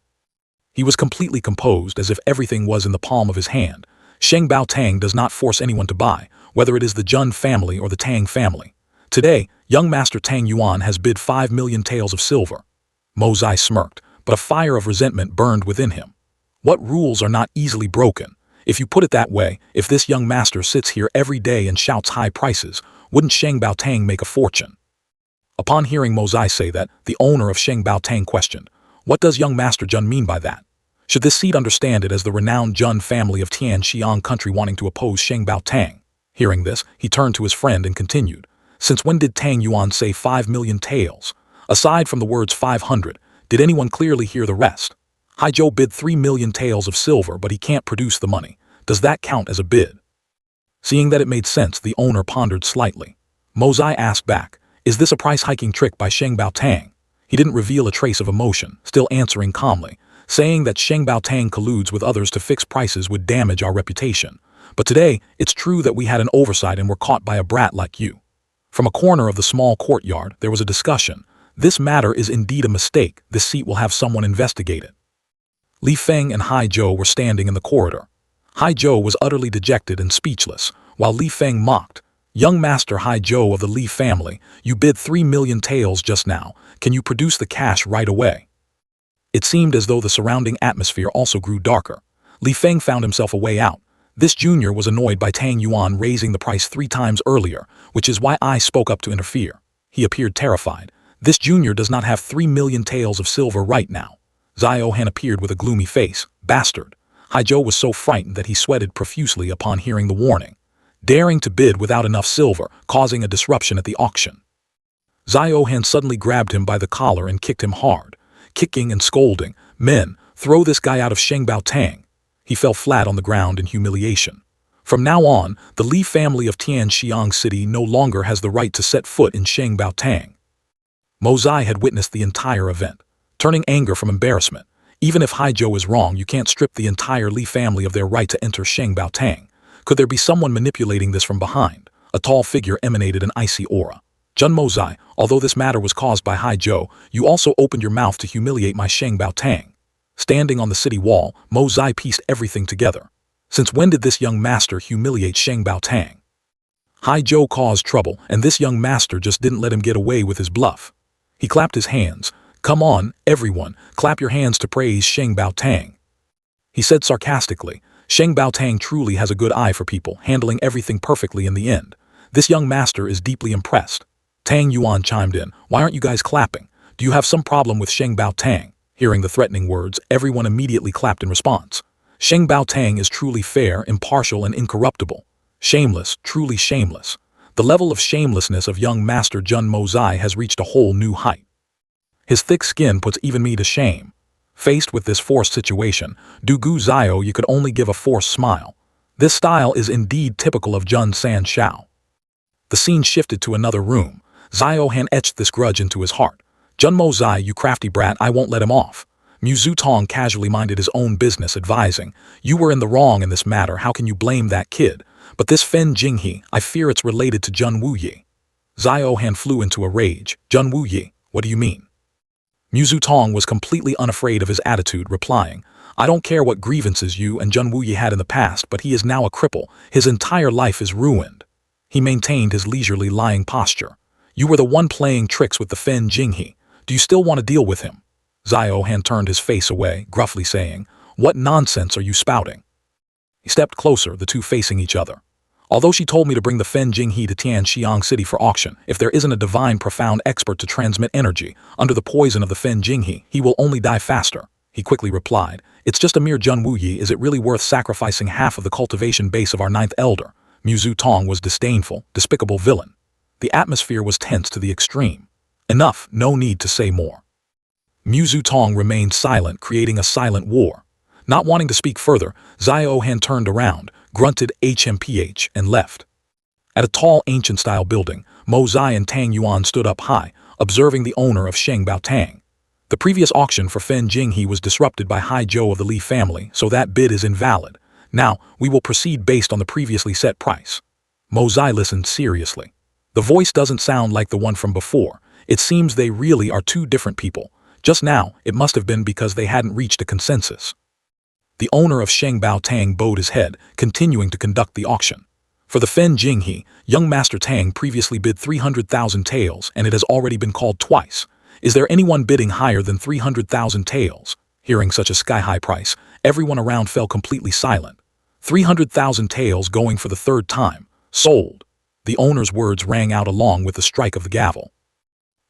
He was completely composed, as if everything was in the palm of his hand. Shengbao Tang does not force anyone to buy, whether it is the Jun family or the Tang family. Today, young Master Tang Yuan has bid 5 million taels of silver. Mozai smirked, but a fire of resentment burned within him. What rules are not easily broken? If you put it that way, if this young master sits here every day and shouts high prices, wouldn't Shengbao Tang make a fortune? Upon hearing Mozai say that, the owner of Shengbao Tang questioned, "What does young Master Jun mean by that? Should this seed understand it as the renowned Jun family of Tianxiang country wanting to oppose Shengbao Tang?" Hearing this, he turned to his friend and continued, "Since when did Tang Yuan say 5 million taels? Aside from the words 500, did anyone clearly hear the rest? Hai Zhou bid 3 million taels of silver, but he can't produce the money. Does that count as a bid?" Seeing that it made sense, the owner pondered slightly. Mozai asked back, "Is this a price-hiking trick by Shengbao Tang?" He didn't reveal a trace of emotion, still answering calmly, saying that Shengbao Tang colludes with others to fix prices would damage our reputation. But today, it's true that we had an oversight and were caught by a brat like you. From a corner of the small courtyard, there was a discussion. "This matter is indeed a mistake. This seat will have someone investigate it." Li Feng and Hai Zhou were standing in the corridor. Hai Zhou was utterly dejected and speechless, while Li Feng mocked. Young Master Hai Zhou of the Li family, you bid 3 million taels just now. Can you produce the cash right away? It seemed as though the surrounding atmosphere also grew darker. Li Feng found himself a way out. This junior was annoyed by Tang Yuan raising the price 3 times earlier, which is why I spoke up to interfere. He appeared terrified. This junior does not have 3 million taels of silver right now. Xiao Han appeared with a gloomy face. Bastard. Hai Zhou was so frightened that he sweated profusely upon hearing the warning, daring to bid without enough silver, causing a disruption at the auction. Xiao Han suddenly grabbed him by the collar and kicked him hard, kicking and scolding. Men, throw this guy out of Shengbao Tang. He fell flat on the ground in humiliation. From now on, the Li family of Tianxiang City no longer has the right to set foot in Shengbao Tang. Mo Zai had witnessed the entire event, turning anger from embarrassment. Even if Hai Zhou is wrong, you can't strip the entire Li family of their right to enter Shengbao Tang. Could there be someone manipulating this from behind? A tall figure emanated an icy aura. Jun Mo Zai, although this matter was caused by Hai Zhou, you also opened your mouth to humiliate my Shengbao Tang. Standing on the city wall, Mo Zai pieced everything together. Since when did this young master humiliate Shengbao Tang? Hai Zhou caused trouble, and this young master just didn't let him get away with his bluff. He clapped his hands. Come on, everyone, clap your hands to praise Shengbao Tang. He said sarcastically, Shengbao Tang truly has a good eye for people, handling everything perfectly in the end. This young master is deeply impressed. Tang Yuan chimed in, why aren't you guys clapping? Do you have some problem with Shengbao Tang? Hearing the threatening words, everyone immediately clapped in response. Shengbao Tang is truly fair, impartial, and incorruptible. Shameless, truly shameless. The level of shamelessness of young Master Jun Mo Zai has reached a whole new height. His thick skin puts even me to shame. Faced with this forced situation, Du Gu Xiao you could only give a forced smile. This style is indeed typical of Jun San Shao. The scene shifted to another room. Xiao Han etched this grudge into his heart. Jun Mo Zai, you crafty brat, I won't let him off. Mu Zutong casually minded his own business, advising, you were in the wrong in this matter, how can you blame that kid? But this Fen Jinghe, I fear it's related to Jun Wuyi. Xiao Han flew into a rage. Jun Wuyi, what do you mean? Mu Zutong was completely unafraid of his attitude, replying, I don't care what grievances you and Jun Wuyi had in the past, but he is now a cripple. His entire life is ruined. He maintained his leisurely lying posture. You were the one playing tricks with the Fen Jinghe. Do you still want to deal with him? Xiao Han turned his face away, gruffly saying, what nonsense are you spouting? He stepped closer, the two facing each other. Although she told me to bring the Fen Jinghe to Tianxiang City for auction, if there isn't a divine profound expert to transmit energy under the poison of the Fen Jinghe, he will only die faster. He quickly replied, it's just a mere Jun Wuyi, is it really worth sacrificing half of the cultivation base of our 9th elder? Mu Zutong was disdainful, despicable villain. The atmosphere was tense to the extreme. Enough, no need to say more. Mu Zutong remained silent, creating a silent war. Not wanting to speak further, Xiao Han turned around, grunted HMPH, and left. At a tall ancient-style building, Mo Zai and Tang Yuan stood up high, observing the owner of Shengbao Tang. The previous auction for Fen Jinghe was disrupted by Hai Zhou of the Li family, so that bid is invalid. Now, we will proceed based on the previously set price. Mo Zai listened seriously. The voice doesn't sound like the one from before. It seems they really are two different people. Just now, it must have been because they hadn't reached a consensus. The owner of Shengbao Tang bowed his head, continuing to conduct the auction. For the Fen Jinghe, young Master Tang previously bid 300,000 taels, and it has already been called twice. Is there anyone bidding higher than 300,000 taels? Hearing such a sky-high price, everyone around fell completely silent. 300,000 taels going for the third time. Sold. The owner's words rang out along with the strike of the gavel.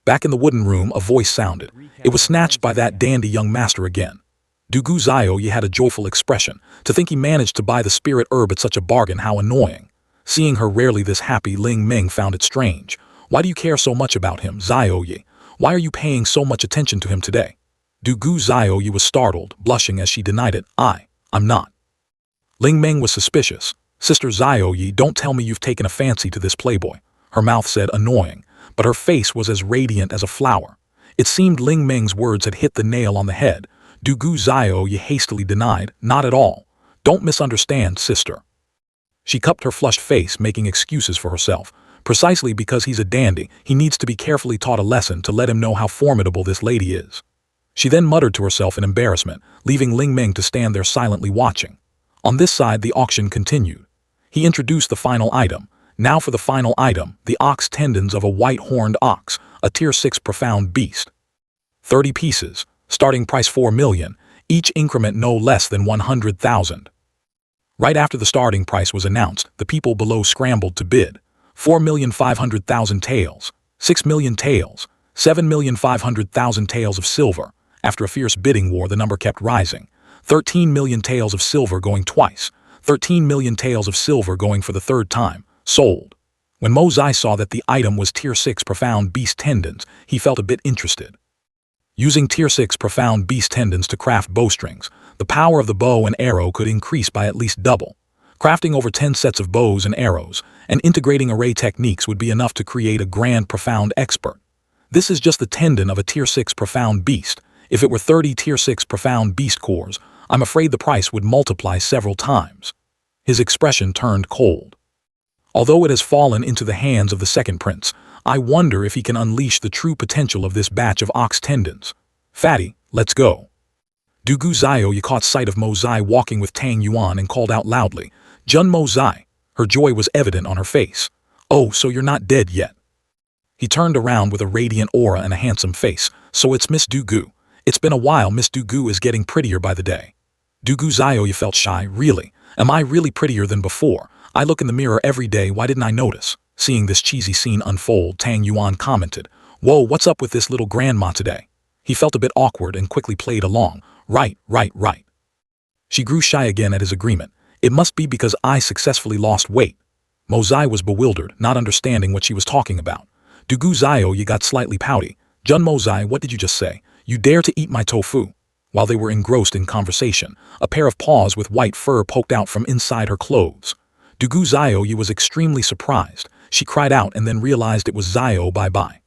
Back in the wooden room, a voice sounded. It was snatched by that dandy young master again. Du Gu Xiao Yi had a joyful expression. To think he managed to buy the spirit herb at such a bargain, how annoying. Seeing her rarely this happy, Ling Ming found it strange. Why do you care so much about him, Xiao Yi? Why are you paying so much attention to him today? Du Gu Xiao Yi was startled, blushing as she denied it. I'm not. Ling Ming was suspicious. Sister Xiao Yi, don't tell me you've taken a fancy to this playboy. Her mouth said annoying, but her face was as radiant as a flower. It seemed Ling Ming's words had hit the nail on the head. Du Gu Xiao Yi hastily denied, not at all. Don't misunderstand, sister. She cupped her flushed face, making excuses for herself. Precisely because he's a dandy, he needs to be carefully taught a lesson to let him know how formidable this lady is. She then muttered to herself in embarrassment, leaving Ling Ming to stand there silently watching. On this side, the auction continued. He introduced the final item. Now for the final item, the ox tendons of a white-horned ox, a tier 6 profound beast. 30 pieces, starting price 4 million, each increment no less than 100,000. Right after the starting price was announced, the people below scrambled to bid. 4,500,000 taels, 6 million taels, 7,500,000 taels of silver. After a fierce bidding war, the number kept rising. 13 million taels of silver going twice, 13 million taels of silver going for the third time, sold. When Mo Zai saw that the item was tier 6 profound beast tendons, he felt a bit interested. Using tier 6 profound beast tendons to craft bowstrings, the power of the bow and arrow could increase by at least double. Crafting over 10 sets of bows and arrows, and integrating array techniques would be enough to create a grand profound expert. This is just the tendon of a tier 6 profound beast. If it were 30 tier 6 profound beast cores, I'm afraid the price would multiply several times. His expression turned cold. Although it has fallen into the hands of the second prince, I wonder if he can unleash the true potential of this batch of ox tendons. Fatty, let's go. Dugu Xiaoyu caught sight of Mo Zai walking with Tang Yuan and called out loudly, Jun Mo Zai. Her joy was evident on her face. Oh, so you're not dead yet. He turned around with a radiant aura and a handsome face. So it's Miss Dugu. It's been a while. Miss Dugu is getting prettier by the day. Dugu Xiaoyu felt shy. Really? Am I really prettier than before? I look in the mirror every day. Why didn't I notice? Seeing this cheesy scene unfold, Tang Yuan commented, Whoa, what's up with this little grandma today? He felt a bit awkward and quickly played along. Right. She grew shy again at his agreement. It must be because I successfully lost weight. Mo Zai was bewildered, not understanding what she was talking about. Dugu Xiaoyu got slightly pouty. Jun Mo Zai, what did you just say? You dare to eat my tofu? While they were engrossed in conversation, a pair of paws with white fur poked out from inside her clothes. Dugu Xiaoyu was extremely surprised. She cried out and then realized it was Xiao Bai.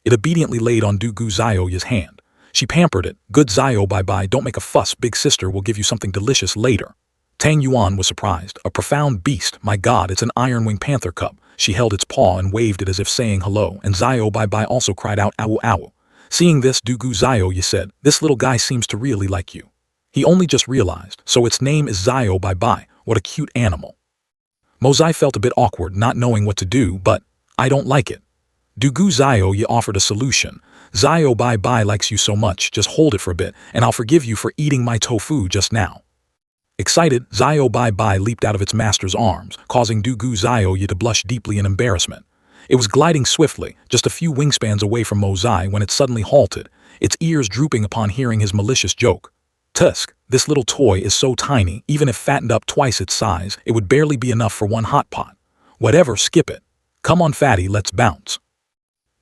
It obediently laid on Dugu Xiaoyu's hand. She pampered it. Good Xiao Bai, don't make a fuss. Big sister will give you something delicious later. Tang Yuan was surprised. A profound beast. My God, it's an iron-wing panther cub. She held its paw and waved it as if saying hello, and Xiao Bai also cried out, Ow, ow. Seeing this, Dugu Xiaoyu said, This little guy seems to really like you. He only just realized, so its name is Xiao Bai. What a cute animal. Mo Zai felt a bit awkward, not knowing what to do, but I don't like it. Dugu Xiaoyu offered a solution. Xiao Bai likes you so much, just hold it for a bit, and I'll forgive you for eating my tofu just now. Excited, Xiao Bai leaped out of its master's arms, causing Dugu Xiaoyu to blush deeply in embarrassment. It was gliding swiftly, just a few wingspans away from Mo Zai when it suddenly halted, its ears drooping upon hearing his malicious joke. Tusk, this little toy is so tiny, even if fattened up twice its size, it would barely be enough for one hot pot. Whatever, skip it. Come on fatty, let's bounce.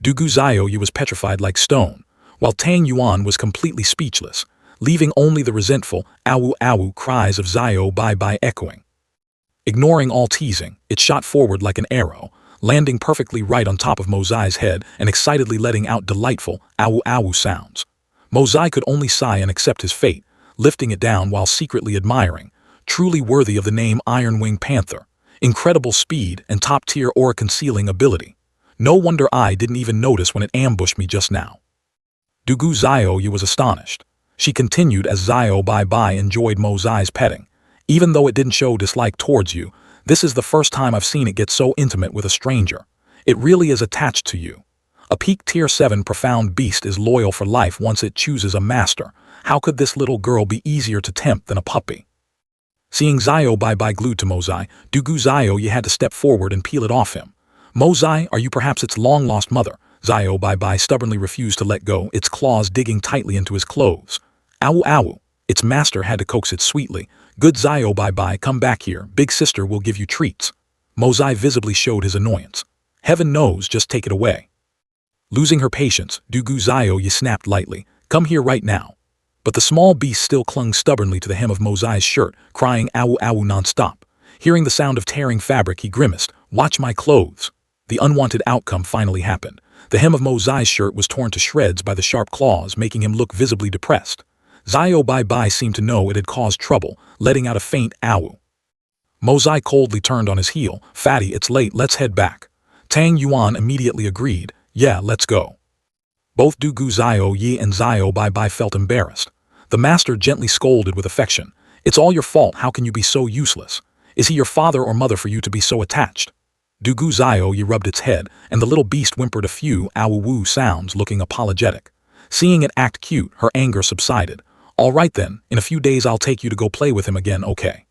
Dugu Xiaoyu was petrified like stone, while Tang Yuan was completely speechless, leaving only the resentful ow cries of Xiao Bai echoing. Ignoring all teasing, it shot forward like an arrow, landing perfectly right on top of Mo Zai's head and excitedly letting out delightful ow sounds. Mo Zai could only sigh and accept his fate, lifting it down while secretly admiring, truly worthy of the name Iron-Wing Panther, incredible speed and top-tier aura-concealing ability. No wonder I didn't even notice when it ambushed me just now. Dugu Xiaoyu was astonished. She continued as Xiao Bai enjoyed Mo Zai's petting. Even though it didn't show dislike towards you, this is the first time I've seen it get so intimate with a stranger. It really is attached to you. A peak tier 7 profound beast is loyal for life once it chooses a master. How could this little girl be easier to tempt than a puppy? Seeing Xiao Bai glued to Mo Zai, Dugu Xiaoyu had to step forward and peel it off him. Mo Zai, are you perhaps its long-lost mother? Xiao Bai stubbornly refused to let go, its claws digging tightly into his clothes. Ow. Its master had to coax it sweetly. Good Xiao Bai, come back here. Big sister will give you treats. Mo Zai visibly showed his annoyance. Heaven knows, just take it away. Losing her patience, Dugu Xiaoyu snapped lightly. Come here right now. But the small beast still clung stubbornly to the hem of Mo Zai's shirt, crying ow non-stop. Hearing the sound of tearing fabric, he grimaced. Watch my clothes. The unwanted outcome finally happened. The hem of Mo Zai's shirt was torn to shreds by the sharp claws, making him look visibly depressed. Xiao Bai seemed to know it had caused trouble, letting out a faint ow. Mo Zai coldly turned on his heel. Fatty, it's late, let's head back. Tang Yuan immediately agreed. Yeah, let's go. Both Du Gu Zio Yi and Zio Bai Bai felt embarrassed. The master gently scolded with affection. It's all your fault, how can you be so useless? Is he your father or mother for you to be so attached? Du Gu Zio Yi rubbed its head, and the little beast whimpered a few ow-woo sounds, looking apologetic. Seeing it act cute, her anger subsided. All right then, in a few days I'll take you to go play with him again, okay?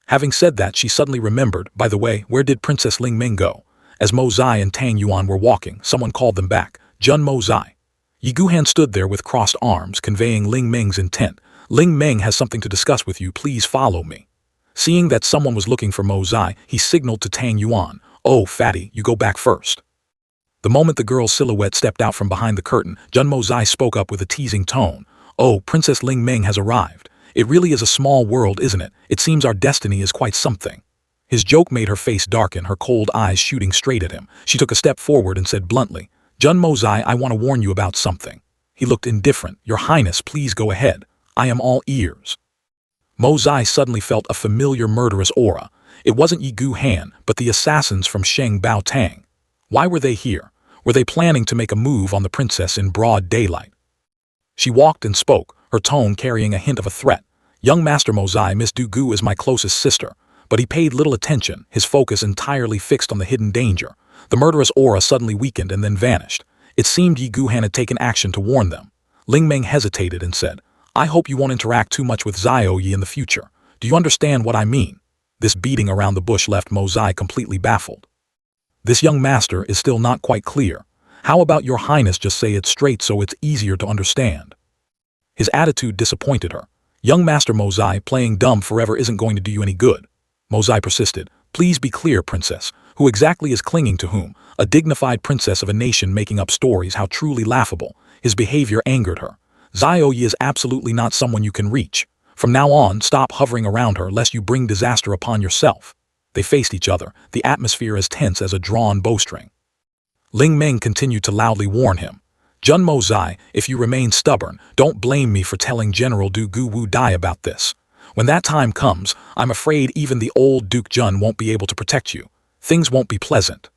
Having said that, she suddenly remembered, by the way, where did Princess Ling Ming go? As Mo Zai and Tang Yuan were walking, someone called them back. Jun Mo Zai. Yi Guhan stood there with crossed arms, conveying Ling Ming's intent. Ling Ming has something to discuss with you, please follow me. Seeing that someone was looking for Mo Zai, he signaled to Tang Yuan. Oh, fatty, you go back first. The moment the girl's silhouette stepped out from behind the curtain, Jun Mo Zai spoke up with a teasing tone. Oh, Princess Ling Ming has arrived. It really is a small world, isn't it? It seems our destiny is quite something. His joke made her face darken, her cold eyes shooting straight at him. She took a step forward and said bluntly, Jun Mo Zai, I want to warn you about something. He looked indifferent. Your Highness, please go ahead. I am all ears. Mo Zai suddenly felt a familiar murderous aura. It wasn't Yi Guhan, but the assassins from Sheng Bao Tang. Why were they here? Were they planning to make a move on the princess in broad daylight? She walked and spoke, her tone carrying a hint of a threat. Young Master Mo Zai, Miss Du Gu is my closest sister. But he paid little attention, his focus entirely fixed on the hidden danger. The murderous aura suddenly weakened and then vanished. It seemed Yi Guhan had taken action to warn them. Ling Ming hesitated and said, I hope you won't interact too much with Zio Yi in the future. Do you understand what I mean? This beating around the bush left Mo Zai completely baffled. This young master is still not quite clear. How about your Highness just say it straight so it's easier to understand? His attitude disappointed her. Young Master Mo Zai, playing dumb forever isn't going to do you any good. Mo Zai persisted. Please be clear, princess. Who exactly is clinging to whom? A dignified princess of a nation making up stories, how truly laughable. His behavior angered her. Zio Yi is absolutely not someone you can reach. From now on, stop hovering around her lest you bring disaster upon yourself. They faced each other, the atmosphere as tense as a drawn bowstring. Ling Ming continued to loudly warn him. Jun Mo Zai, if you remain stubborn, don't blame me for telling General Du Gu Wu Dai about this. When that time comes, I'm afraid even the old Duke Jun won't be able to protect you. Things won't be pleasant.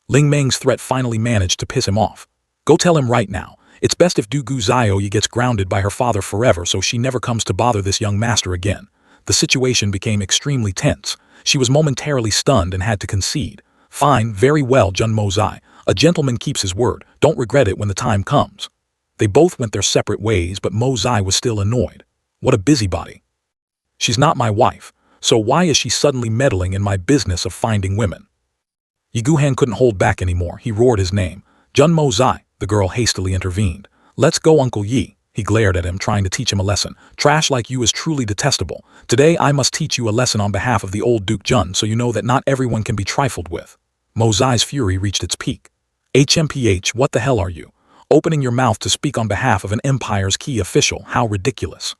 Ling Ming's threat finally managed to piss him off. Go tell him right now. It's best if Du Gu Zio Yi gets grounded by her father forever so she never comes to bother this young master again. The situation became extremely tense. She was momentarily stunned and had to concede. Fine, very well, Jun Mo Zai. A gentleman keeps his word. Don't regret it when the time comes. They both went their separate ways, but Mo Zai was still annoyed. What a busybody. She's not my wife, so why is she suddenly meddling in my business of finding women? Yi Guhan couldn't hold back anymore. He roared his name. Jun Mo Zai, the girl hastily intervened. Let's go, Uncle Yi. He glared at him, trying to teach him a lesson. Trash like you is truly detestable. Today I must teach you a lesson on behalf of the old Duke Jun so you know that not everyone can be trifled with. Mo Zai's fury reached its peak. HMPH, what the hell are you? Opening your mouth to speak on behalf of an empire's key official, how ridiculous.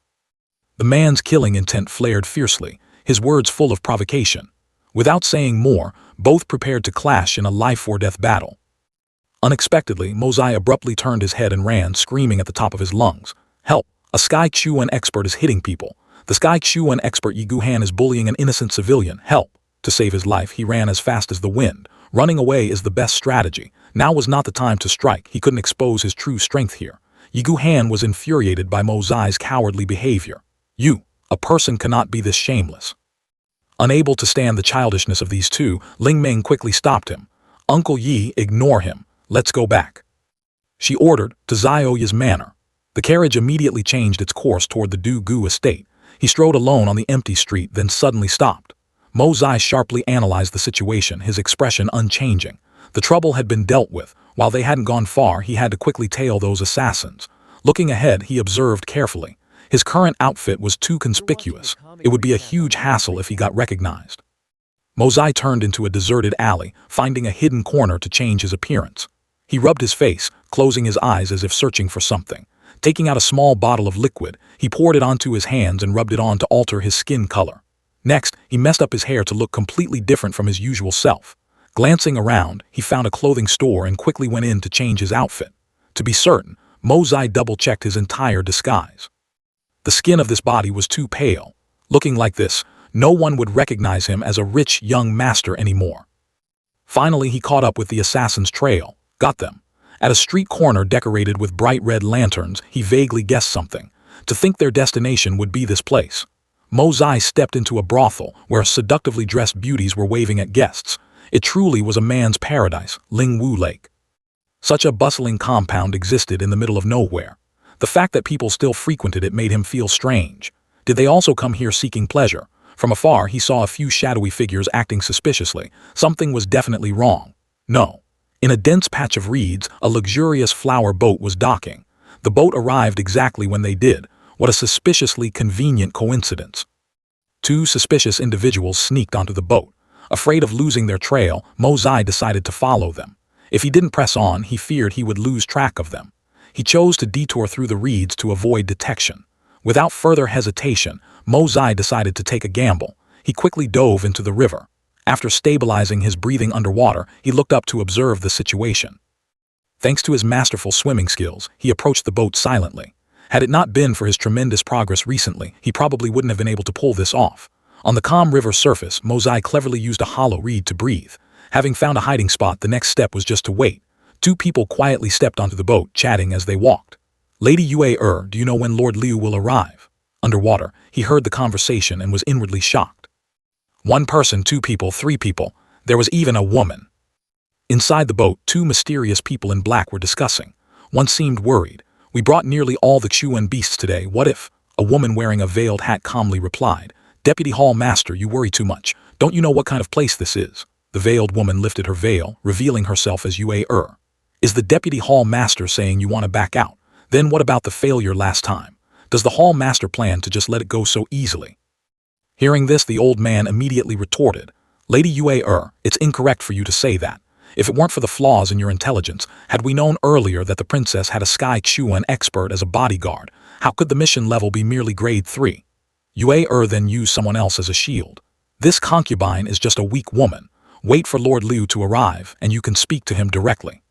The man's killing intent flared fiercely, his words full of provocation. Without saying more, both prepared to clash in a life-or-death battle. Unexpectedly, Mo Zai abruptly turned his head and ran, screaming at the top of his lungs. Help! A Sky Chuan expert is hitting people. The Sky Chuan expert Yi Guhan is bullying an innocent civilian. Help! To save his life, he ran as fast as the wind. Running away is the best strategy. Now was not the time to strike. He couldn't expose his true strength here. Yi Guhan was infuriated by Mo Zai's cowardly behavior. You, a person cannot be this shameless. Unable to stand the childishness of these two, Ling Ming quickly stopped him. Uncle Yi, ignore him. Let's go back. She ordered, to Zio Yi's manor. The carriage immediately changed its course toward the Du Gu estate. He strode alone on the empty street, then suddenly stopped. Mo Zai sharply analyzed the situation, his expression unchanging. The trouble had been dealt with. While they hadn't gone far, he had to quickly tail those assassins. Looking ahead, he observed carefully. His current outfit was too conspicuous. It would be a huge hassle if he got recognized. Mo Zai turned into a deserted alley, finding a hidden corner to change his appearance. He rubbed his face, closing his eyes as if searching for something. Taking out a small bottle of liquid, he poured it onto his hands and rubbed it on to alter his skin color. Next, he messed up his hair to look completely different from his usual self. Glancing around, he found a clothing store and quickly went in to change his outfit. To be certain, Mo Zai double-checked his entire disguise. The skin of this body was too pale. Looking like this, no one would recognize him as a rich young master anymore. Finally, he caught up with the assassin's trail. Got them. At a street corner decorated with bright red lanterns, he vaguely guessed something. To think their destination would be this place. Mozai stepped into a brothel where seductively dressed beauties were waving at guests. It truly was a man's paradise, Lingwu Lake. Such a bustling compound existed in the middle of nowhere. The fact that people still frequented it made him feel strange. Did they also come here seeking pleasure? From afar, he saw a few shadowy figures acting suspiciously. Something was definitely wrong. No. In a dense patch of reeds, a luxurious flower boat was docking. The boat arrived exactly when they did. What a suspiciously convenient coincidence. Two suspicious individuals sneaked onto the boat. Afraid of losing their trail, Mozai decided to follow them. If he didn't press on, he feared he would lose track of them. He chose to detour through the reeds to avoid detection. Without further hesitation, Mozai decided to take a gamble. He quickly dove into the river. After stabilizing his breathing underwater, he looked up to observe the situation. Thanks to his masterful swimming skills, he approached the boat silently. Had it not been for his tremendous progress recently, he probably wouldn't have been able to pull this off. On the calm river surface, Mozai cleverly used a hollow reed to breathe. Having found a hiding spot, the next step was just to wait. Two people quietly stepped onto the boat, chatting as they walked. Lady Yue, do you know when Lord Liu will arrive? Underwater, he heard the conversation and was inwardly shocked. One person, two people, three people. There was even a woman. Inside the boat, two mysterious people in black were discussing. One seemed worried. We brought nearly all the Chuan beasts today. What if? A woman wearing a veiled hat calmly replied. Deputy Hall Master, you worry too much. Don't you know what kind of place this is? The veiled woman lifted her veil, revealing herself as Yue. Is the Deputy Hall Master saying you want to back out? Then what about the failure last time? Does the Hall Master plan to just let it go so easily? Hearing this, the old man immediately retorted. Lady Yue, it's incorrect for you to say that. If it weren't for the flaws in your intelligence, had we known earlier that the princess had a Sky Chuan expert as a bodyguard, how could the mission level be merely grade 3? Yue then used someone else as a shield. This concubine is just a weak woman. Wait for Lord Liu to arrive, and you can speak to him directly.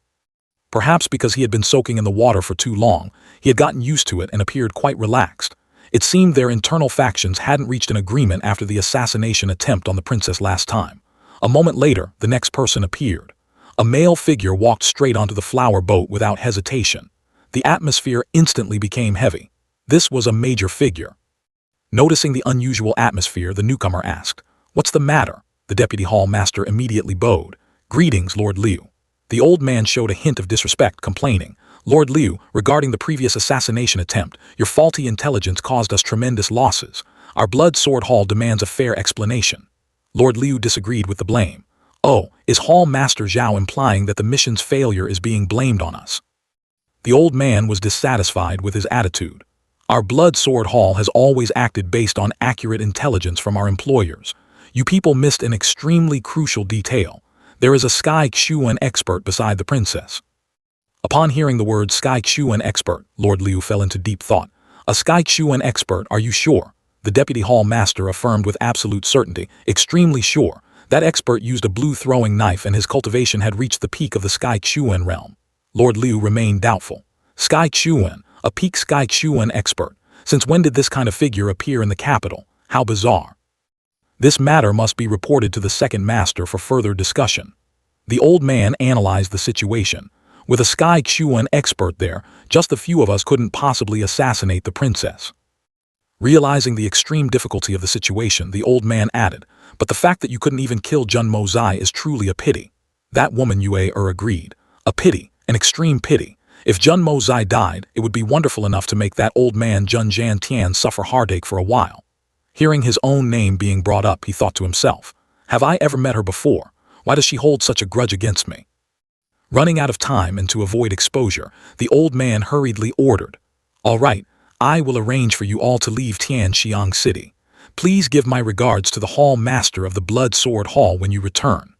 Perhaps because he had been soaking in the water for too long, he had gotten used to it and appeared quite relaxed. It seemed their internal factions hadn't reached an agreement after the assassination attempt on the princess last time. A moment later, the next person appeared. A male figure walked straight onto the flower boat without hesitation. The atmosphere instantly became heavy. This was a major figure. Noticing the unusual atmosphere, the newcomer asked, "What's the matter?" The Deputy Hall Master immediately bowed. "Greetings, Lord Liu." The old man showed a hint of disrespect, complaining, "Lord Liu, regarding the previous assassination attempt, your faulty intelligence caused us tremendous losses. Our Blood Sword Hall demands a fair explanation." Lord Liu disagreed with the blame. "Oh, is Hall Master Zhao implying that the mission's failure is being blamed on us?" The old man was dissatisfied with his attitude. "Our Blood Sword Hall has always acted based on accurate intelligence from our employers. You people missed an extremely crucial detail. There is a Sky Chuan expert beside the princess." Upon hearing the word Sky Chuan expert, Lord Liu fell into deep thought. "A Sky Chuan expert, are you sure?" The Deputy Hall Master affirmed with absolute certainty, "Extremely sure. That expert used a blue throwing knife and his cultivation had reached the peak of the Sky Chuan realm." Lord Liu remained doubtful. Sky Chuan, a peak Sky Chuan expert. Since when did this kind of figure appear in the capital? How bizarre. This matter must be reported to the second master for further discussion. The old man analyzed the situation. With a Sky Chuan expert there, just a few of us couldn't possibly assassinate the princess. Realizing the extreme difficulty of the situation, the old man added, "But the fact that you couldn't even kill Jun Mozai is truly a pity." That woman Yue agreed. "A pity, an extreme pity. If Jun Mozai died, it would be wonderful enough to make that old man Jun Jiantian suffer heartache for a while." Hearing his own name being brought up, he thought to himself, "Have I ever met her before? Why does she hold such a grudge against me?" Running out of time and to avoid exposure, the old man hurriedly ordered, "All right, I will arrange for you all to leave Tianxiang City. Please give my regards to the Hall Master of the Blood Sword Hall when you return."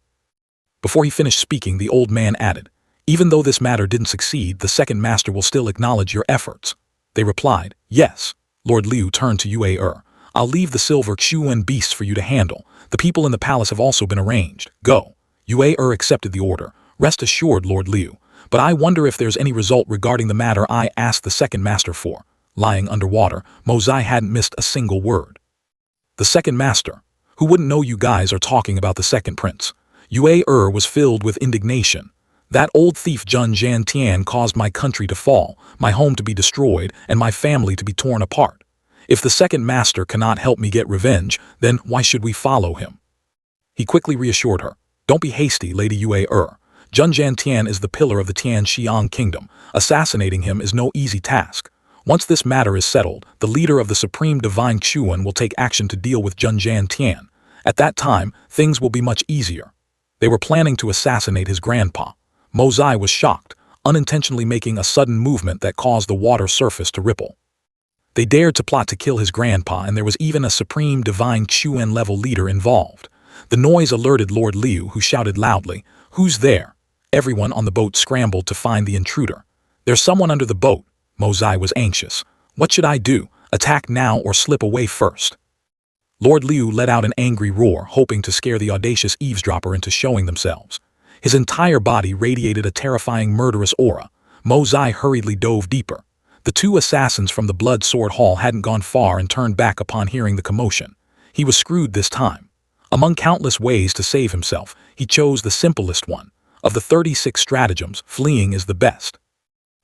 Before he finished speaking, the old man added, "Even though this matter didn't succeed, the second master will still acknowledge your efforts." They replied, "Yes." Lord Liu turned to Yue. "I'll leave the silver Chuan beasts for you to handle. The people in the palace have also been arranged. Go." Yue accepted the order. "Rest assured, Lord Liu. But I wonder if there's any result regarding the matter I asked the second master for." Lying underwater, Mozai hadn't missed a single word. "The second master? Who wouldn't know you guys are talking about the second prince?" Yue was filled with indignation. That old thief Jun Tian caused my country to fall, my home to be destroyed, and my family to be torn apart. If the second master cannot help me get revenge, then why should we follow him? He quickly reassured her. Don't be hasty, Lady Yue. Jun Tian is the pillar of the Tian Xiang kingdom. Assassinating him is no easy task. Once this matter is settled, the leader of the Supreme Divine Chuan will take action to deal with Jun Tian. At that time, things will be much easier. They were planning to assassinate his grandpa. Mo Zai was shocked, unintentionally making a sudden movement that caused the water surface to ripple. They dared to plot to kill his grandpa, and there was even a Supreme Divine Chuan level leader involved. The noise alerted Lord Liu, who shouted loudly, "Who's there?" Everyone on the boat scrambled to find the intruder. There's someone under the boat. Mo Zai was anxious. What should I do? Attack now or slip away first? Lord Liu let out an angry roar, hoping to scare the audacious eavesdropper into showing themselves. His entire body radiated a terrifying murderous aura. Mo Zai hurriedly dove deeper. The two assassins from the Blood Sword Hall hadn't gone far and turned back upon hearing the commotion. He was screwed this time. Among countless ways to save himself, he chose the simplest one. Of the 36 stratagems, fleeing is the best.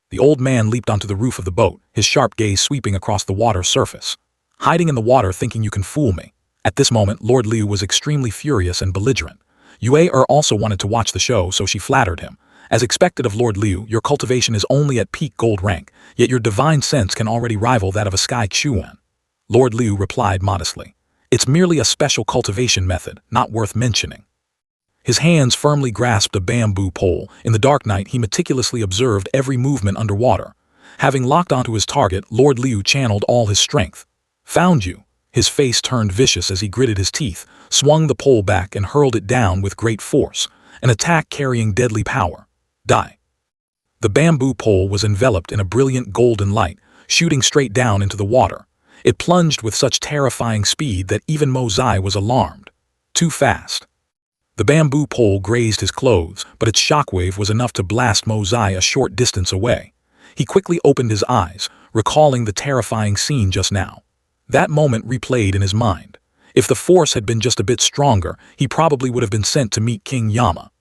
The old man leaped onto the roof of the boat, his sharp gaze sweeping across the water's surface. Hiding in the water thinking you can fool me. At this moment, Lord Liu was extremely furious and belligerent. Yue also wanted to watch the show, so she flattered him. As expected of Lord Liu, your cultivation is only at peak gold rank, yet your divine sense can already rival that of a Sky Chuan. Lord Liu replied modestly. It's merely a special cultivation method, not worth mentioning. His hands firmly grasped a bamboo pole. In the dark night, he meticulously observed every movement underwater. Having locked onto his target, Lord Liu channeled all his strength. Found you. His face turned vicious as he gritted his teeth, swung the pole back and hurled it down with great force, an attack carrying deadly power. Die. The bamboo pole was enveloped in a brilliant golden light, shooting straight down into the water. It plunged with such terrifying speed that even Mo Zai was alarmed. Too fast. The bamboo pole grazed his clothes, but its shockwave was enough to blast Mo Zai a short distance away. He quickly opened his eyes, recalling the terrifying scene just now. That moment replayed in his mind. If the force had been just a bit stronger, he probably would have been sent to meet King Yama.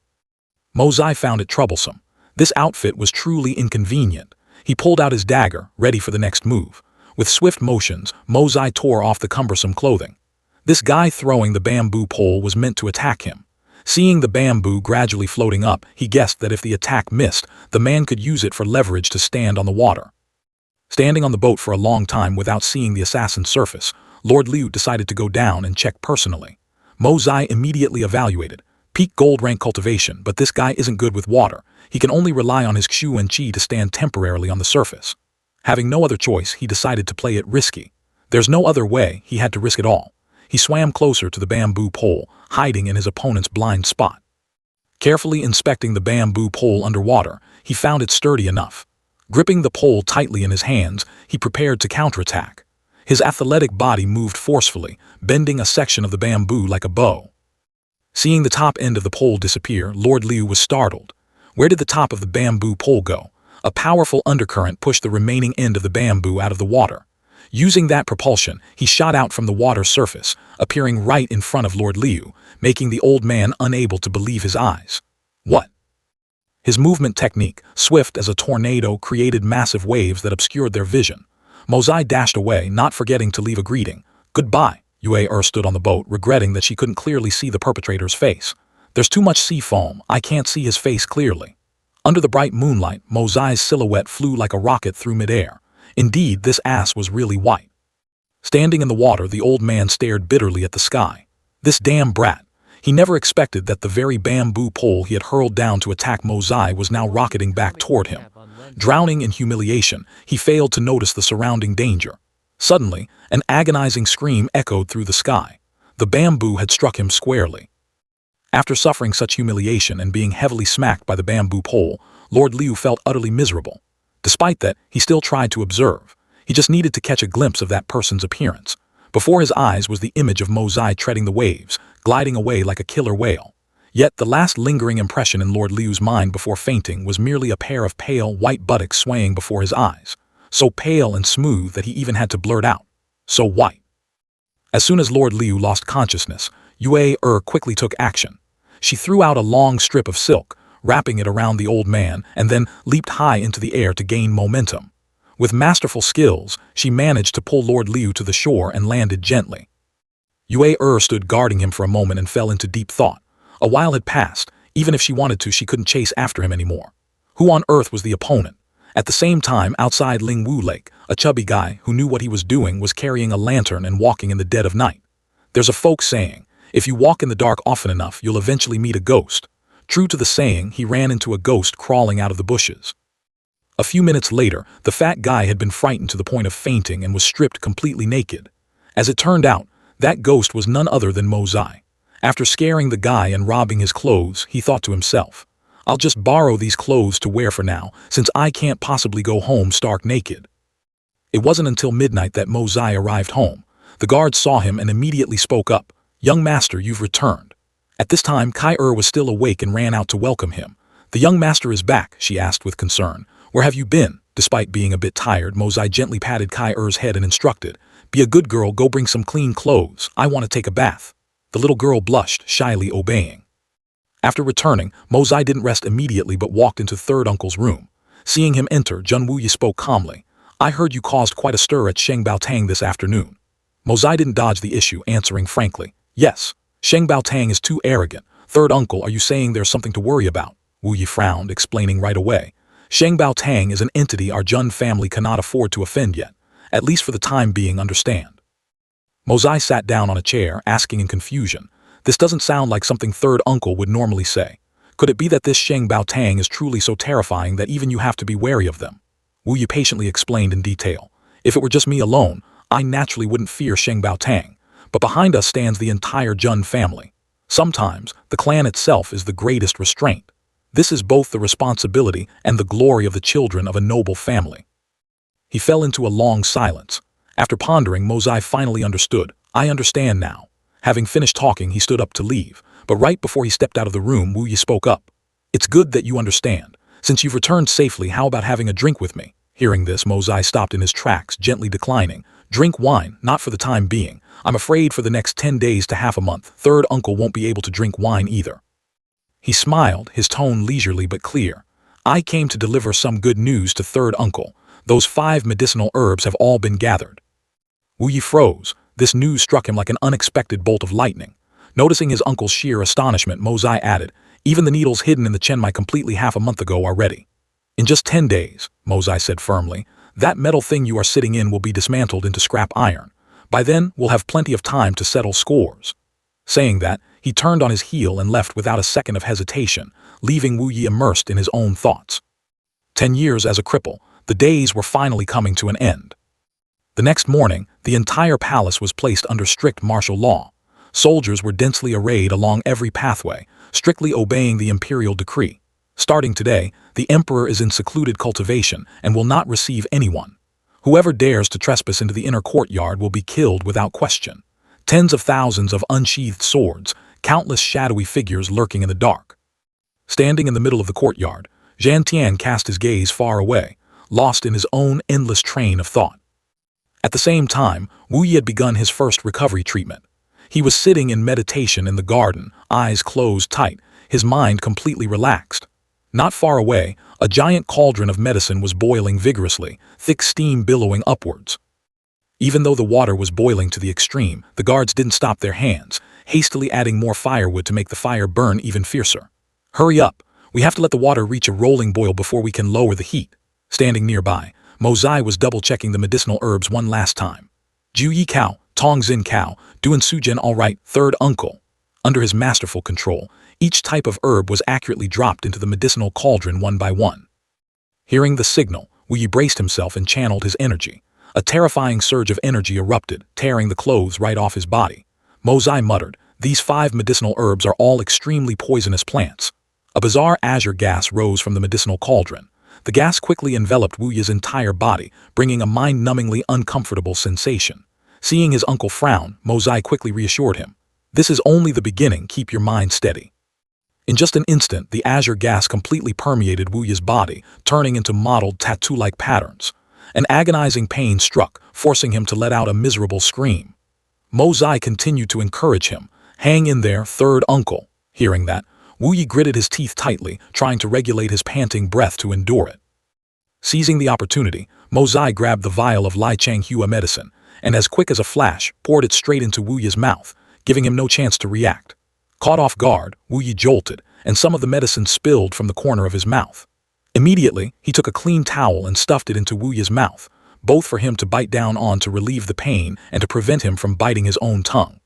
Mo Zai found it troublesome. This outfit was truly inconvenient. He pulled out his dagger, ready for the next move. With swift motions, Mo Zai tore off the cumbersome clothing. This guy throwing the bamboo pole was meant to attack him. Seeing the bamboo gradually floating up, he guessed that if the attack missed, the man could use it for leverage to stand on the water. Standing on the boat for a long time without seeing the assassin's surface, Lord Liu decided to go down and check personally. Mo Zai immediately evaluated. Peak gold rank cultivation, but this guy isn't good with water. He can only rely on his Xu and Qi to stand temporarily on the surface. Having no other choice, he decided to play it risky. There's no other way, he had to risk it all. He swam closer to the bamboo pole, hiding in his opponent's blind spot. Carefully inspecting the bamboo pole underwater, he found it sturdy enough. Gripping the pole tightly in his hands, he prepared to counterattack. His athletic body moved forcefully, bending a section of the bamboo like a bow. Seeing the top end of the pole disappear, Lord Liu was startled. Where did the top of the bamboo pole go? A powerful undercurrent pushed the remaining end of the bamboo out of the water. Using that propulsion, he shot out from the water's surface, appearing right in front of Lord Liu, making the old man unable to believe his eyes. What? His movement technique, swift as a tornado, created massive waves that obscured their vision. Mo Zai dashed away, not forgetting to leave a greeting. Goodbye. Yue stood on the boat, regretting that she couldn't clearly see the perpetrator's face. There's too much sea foam, I can't see his face clearly. Under the bright moonlight, Mo Zai's silhouette flew like a rocket through midair. Indeed, this ass was really white. Standing in the water, the old man stared bitterly at the sky. This damn brat. He never expected that the very bamboo pole he had hurled down to attack Mo Zai was now rocketing back toward him. Drowning in humiliation, he failed to notice the surrounding danger. Suddenly, an agonizing scream echoed through the sky. The bamboo had struck him squarely. After suffering such humiliation and being heavily smacked by the bamboo pole, Lord Liu felt utterly miserable. Despite that, he still tried to observe. He just needed to catch a glimpse of that person's appearance. Before his eyes was the image of Mo Zai treading the waves, gliding away like a killer whale. Yet the last lingering impression in Lord Liu's mind before fainting was merely a pair of pale, white buttocks swaying before his eyes. So pale and smooth that he even had to blurt out, "So white." As soon as Lord Liu lost consciousness, Yue quickly took action. She threw out a long strip of silk, wrapping it around the old man, and then leaped high into the air to gain momentum. With masterful skills, she managed to pull Lord Liu to the shore and landed gently. Yue stood guarding him for a moment and fell into deep thought. A while had passed. Even if she wanted to, she couldn't chase after him anymore. Who on earth was the opponent? At the same time, outside Lingwu Lake, a chubby guy who knew what he was doing was carrying a lantern and walking in the dead of night. There's a folk saying, if you walk in the dark often enough, you'll eventually meet a ghost. True to the saying, he ran into a ghost crawling out of the bushes. A few minutes later, the fat guy had been frightened to the point of fainting and was stripped completely naked. As it turned out, that ghost was none other than Mo Zai. After scaring the guy and robbing his clothes, he thought to himself, I'll just borrow these clothes to wear for now, since I can't possibly go home stark naked. It wasn't until midnight that Mo Zai arrived home. The guard saw him and immediately spoke up, Young master, you've returned. At this time, Kai was still awake and ran out to welcome him. The young master is back, she asked with concern. Where have you been? Despite being a bit tired, Mo Zai gently patted Kai head and instructed, Be a good girl, go bring some clean clothes. I want to take a bath. The little girl blushed, shyly obeying. After returning, Mo Zai didn't rest immediately but walked into third uncle's room. Seeing him enter, Jun Wuyi spoke calmly. I heard you caused quite a stir at Sheng Baotang this afternoon. Mo Zai didn't dodge the issue, answering frankly. Yes, Sheng Baotang is too arrogant. Third uncle, are you saying there's something to worry about? Wuyi frowned, explaining right away. Sheng Baotang is an entity our Jun family cannot afford to offend yet. At least for the time being, understand. Mo Zai sat down on a chair, asking in confusion. This doesn't sound like something third uncle would normally say. Could it be that this Sheng Baotang is truly so terrifying that even you have to be wary of them? Wuyi patiently explained in detail. If it were just me alone, I naturally wouldn't fear Sheng Baotang. But behind us stands the entire Jun family. Sometimes, the clan itself is the greatest restraint. This is both the responsibility and the glory of the children of a noble family. He fell into a long silence. After pondering, Mo Zai finally understood. I understand now. Having finished talking, he stood up to leave, but right before he stepped out of the room, Wuyi spoke up. It's good that you understand. Since you've returned safely, how about having a drink with me? Hearing this, Mo Zai stopped in his tracks, gently declining. Drink wine, not for the time being. I'm afraid for the next 10 days to half a month, third uncle won't be able to drink wine either. He smiled, his tone leisurely but clear. I came to deliver some good news to third uncle. Those 5 medicinal herbs have all been gathered. Wuyi froze. This news struck him like an unexpected bolt of lightning. Noticing his uncle's sheer astonishment, Mo Zai added, Even the needles hidden in the chenmai completely half a month ago are ready. In just 10 days, Mo Zai said firmly, that metal thing you are sitting in will be dismantled into scrap iron. By then, we'll have plenty of time to settle scores. Saying that, he turned on his heel and left without a second of hesitation, leaving Wuyi immersed in his own thoughts. 10 years as a cripple, the days were finally coming to an end. The next morning, the entire palace was placed under strict martial law. Soldiers were densely arrayed along every pathway, strictly obeying the imperial decree. Starting today, the emperor is in secluded cultivation and will not receive anyone. Whoever dares to trespass into the inner courtyard will be killed without question. Tens of thousands of unsheathed swords, countless shadowy figures lurking in the dark. Standing in the middle of the courtyard, Zhan Tian cast his gaze far away, lost in his own endless train of thought. At the same time, Wuyi had begun his first recovery treatment. He was sitting in meditation in the garden, eyes closed tight, his mind completely relaxed. Not far away, a giant cauldron of medicine was boiling vigorously, thick steam billowing upwards. Even though the water was boiling to the extreme, the guards didn't stop their hands, hastily adding more firewood to make the fire burn even fiercer. Hurry up, we have to let the water reach a rolling boil before we can lower the heat. Standing nearby, Mo Zai was double-checking the medicinal herbs one last time. Ju Yi Cao, Tong Xin Cao, Duan Sujian all right, third uncle. Under his masterful control, each type of herb was accurately dropped into the medicinal cauldron one by one. Hearing the signal, Wuyi braced himself and channeled his energy. A terrifying surge of energy erupted, tearing the clothes right off his body. Mo Zai muttered, these 5 medicinal herbs are all extremely poisonous plants. A bizarre azure gas rose from the medicinal cauldron. The gas quickly enveloped Wuyi's entire body, bringing a mind-numbingly uncomfortable sensation. Seeing his uncle frown, Mo Zai quickly reassured him. This is only the beginning, keep your mind steady. In just an instant, the azure gas completely permeated Wuyi's body, turning into mottled tattoo-like patterns. An agonizing pain struck, forcing him to let out a miserable scream. Mo Zai continued to encourage him. Hang in there, third uncle. Hearing that, Wu Yi gritted his teeth tightly, trying to regulate his panting breath to endure it. Seizing the opportunity, Mo Zai grabbed the vial of Lai Chang Hua medicine, and as quick as a flash, poured it straight into Wu Yi's mouth, giving him no chance to react. Caught off guard, Wu Yi jolted, and some of the medicine spilled from the corner of his mouth. Immediately, he took a clean towel and stuffed it into Wu Yi's mouth, both for him to bite down on to relieve the pain and to prevent him from biting his own tongue.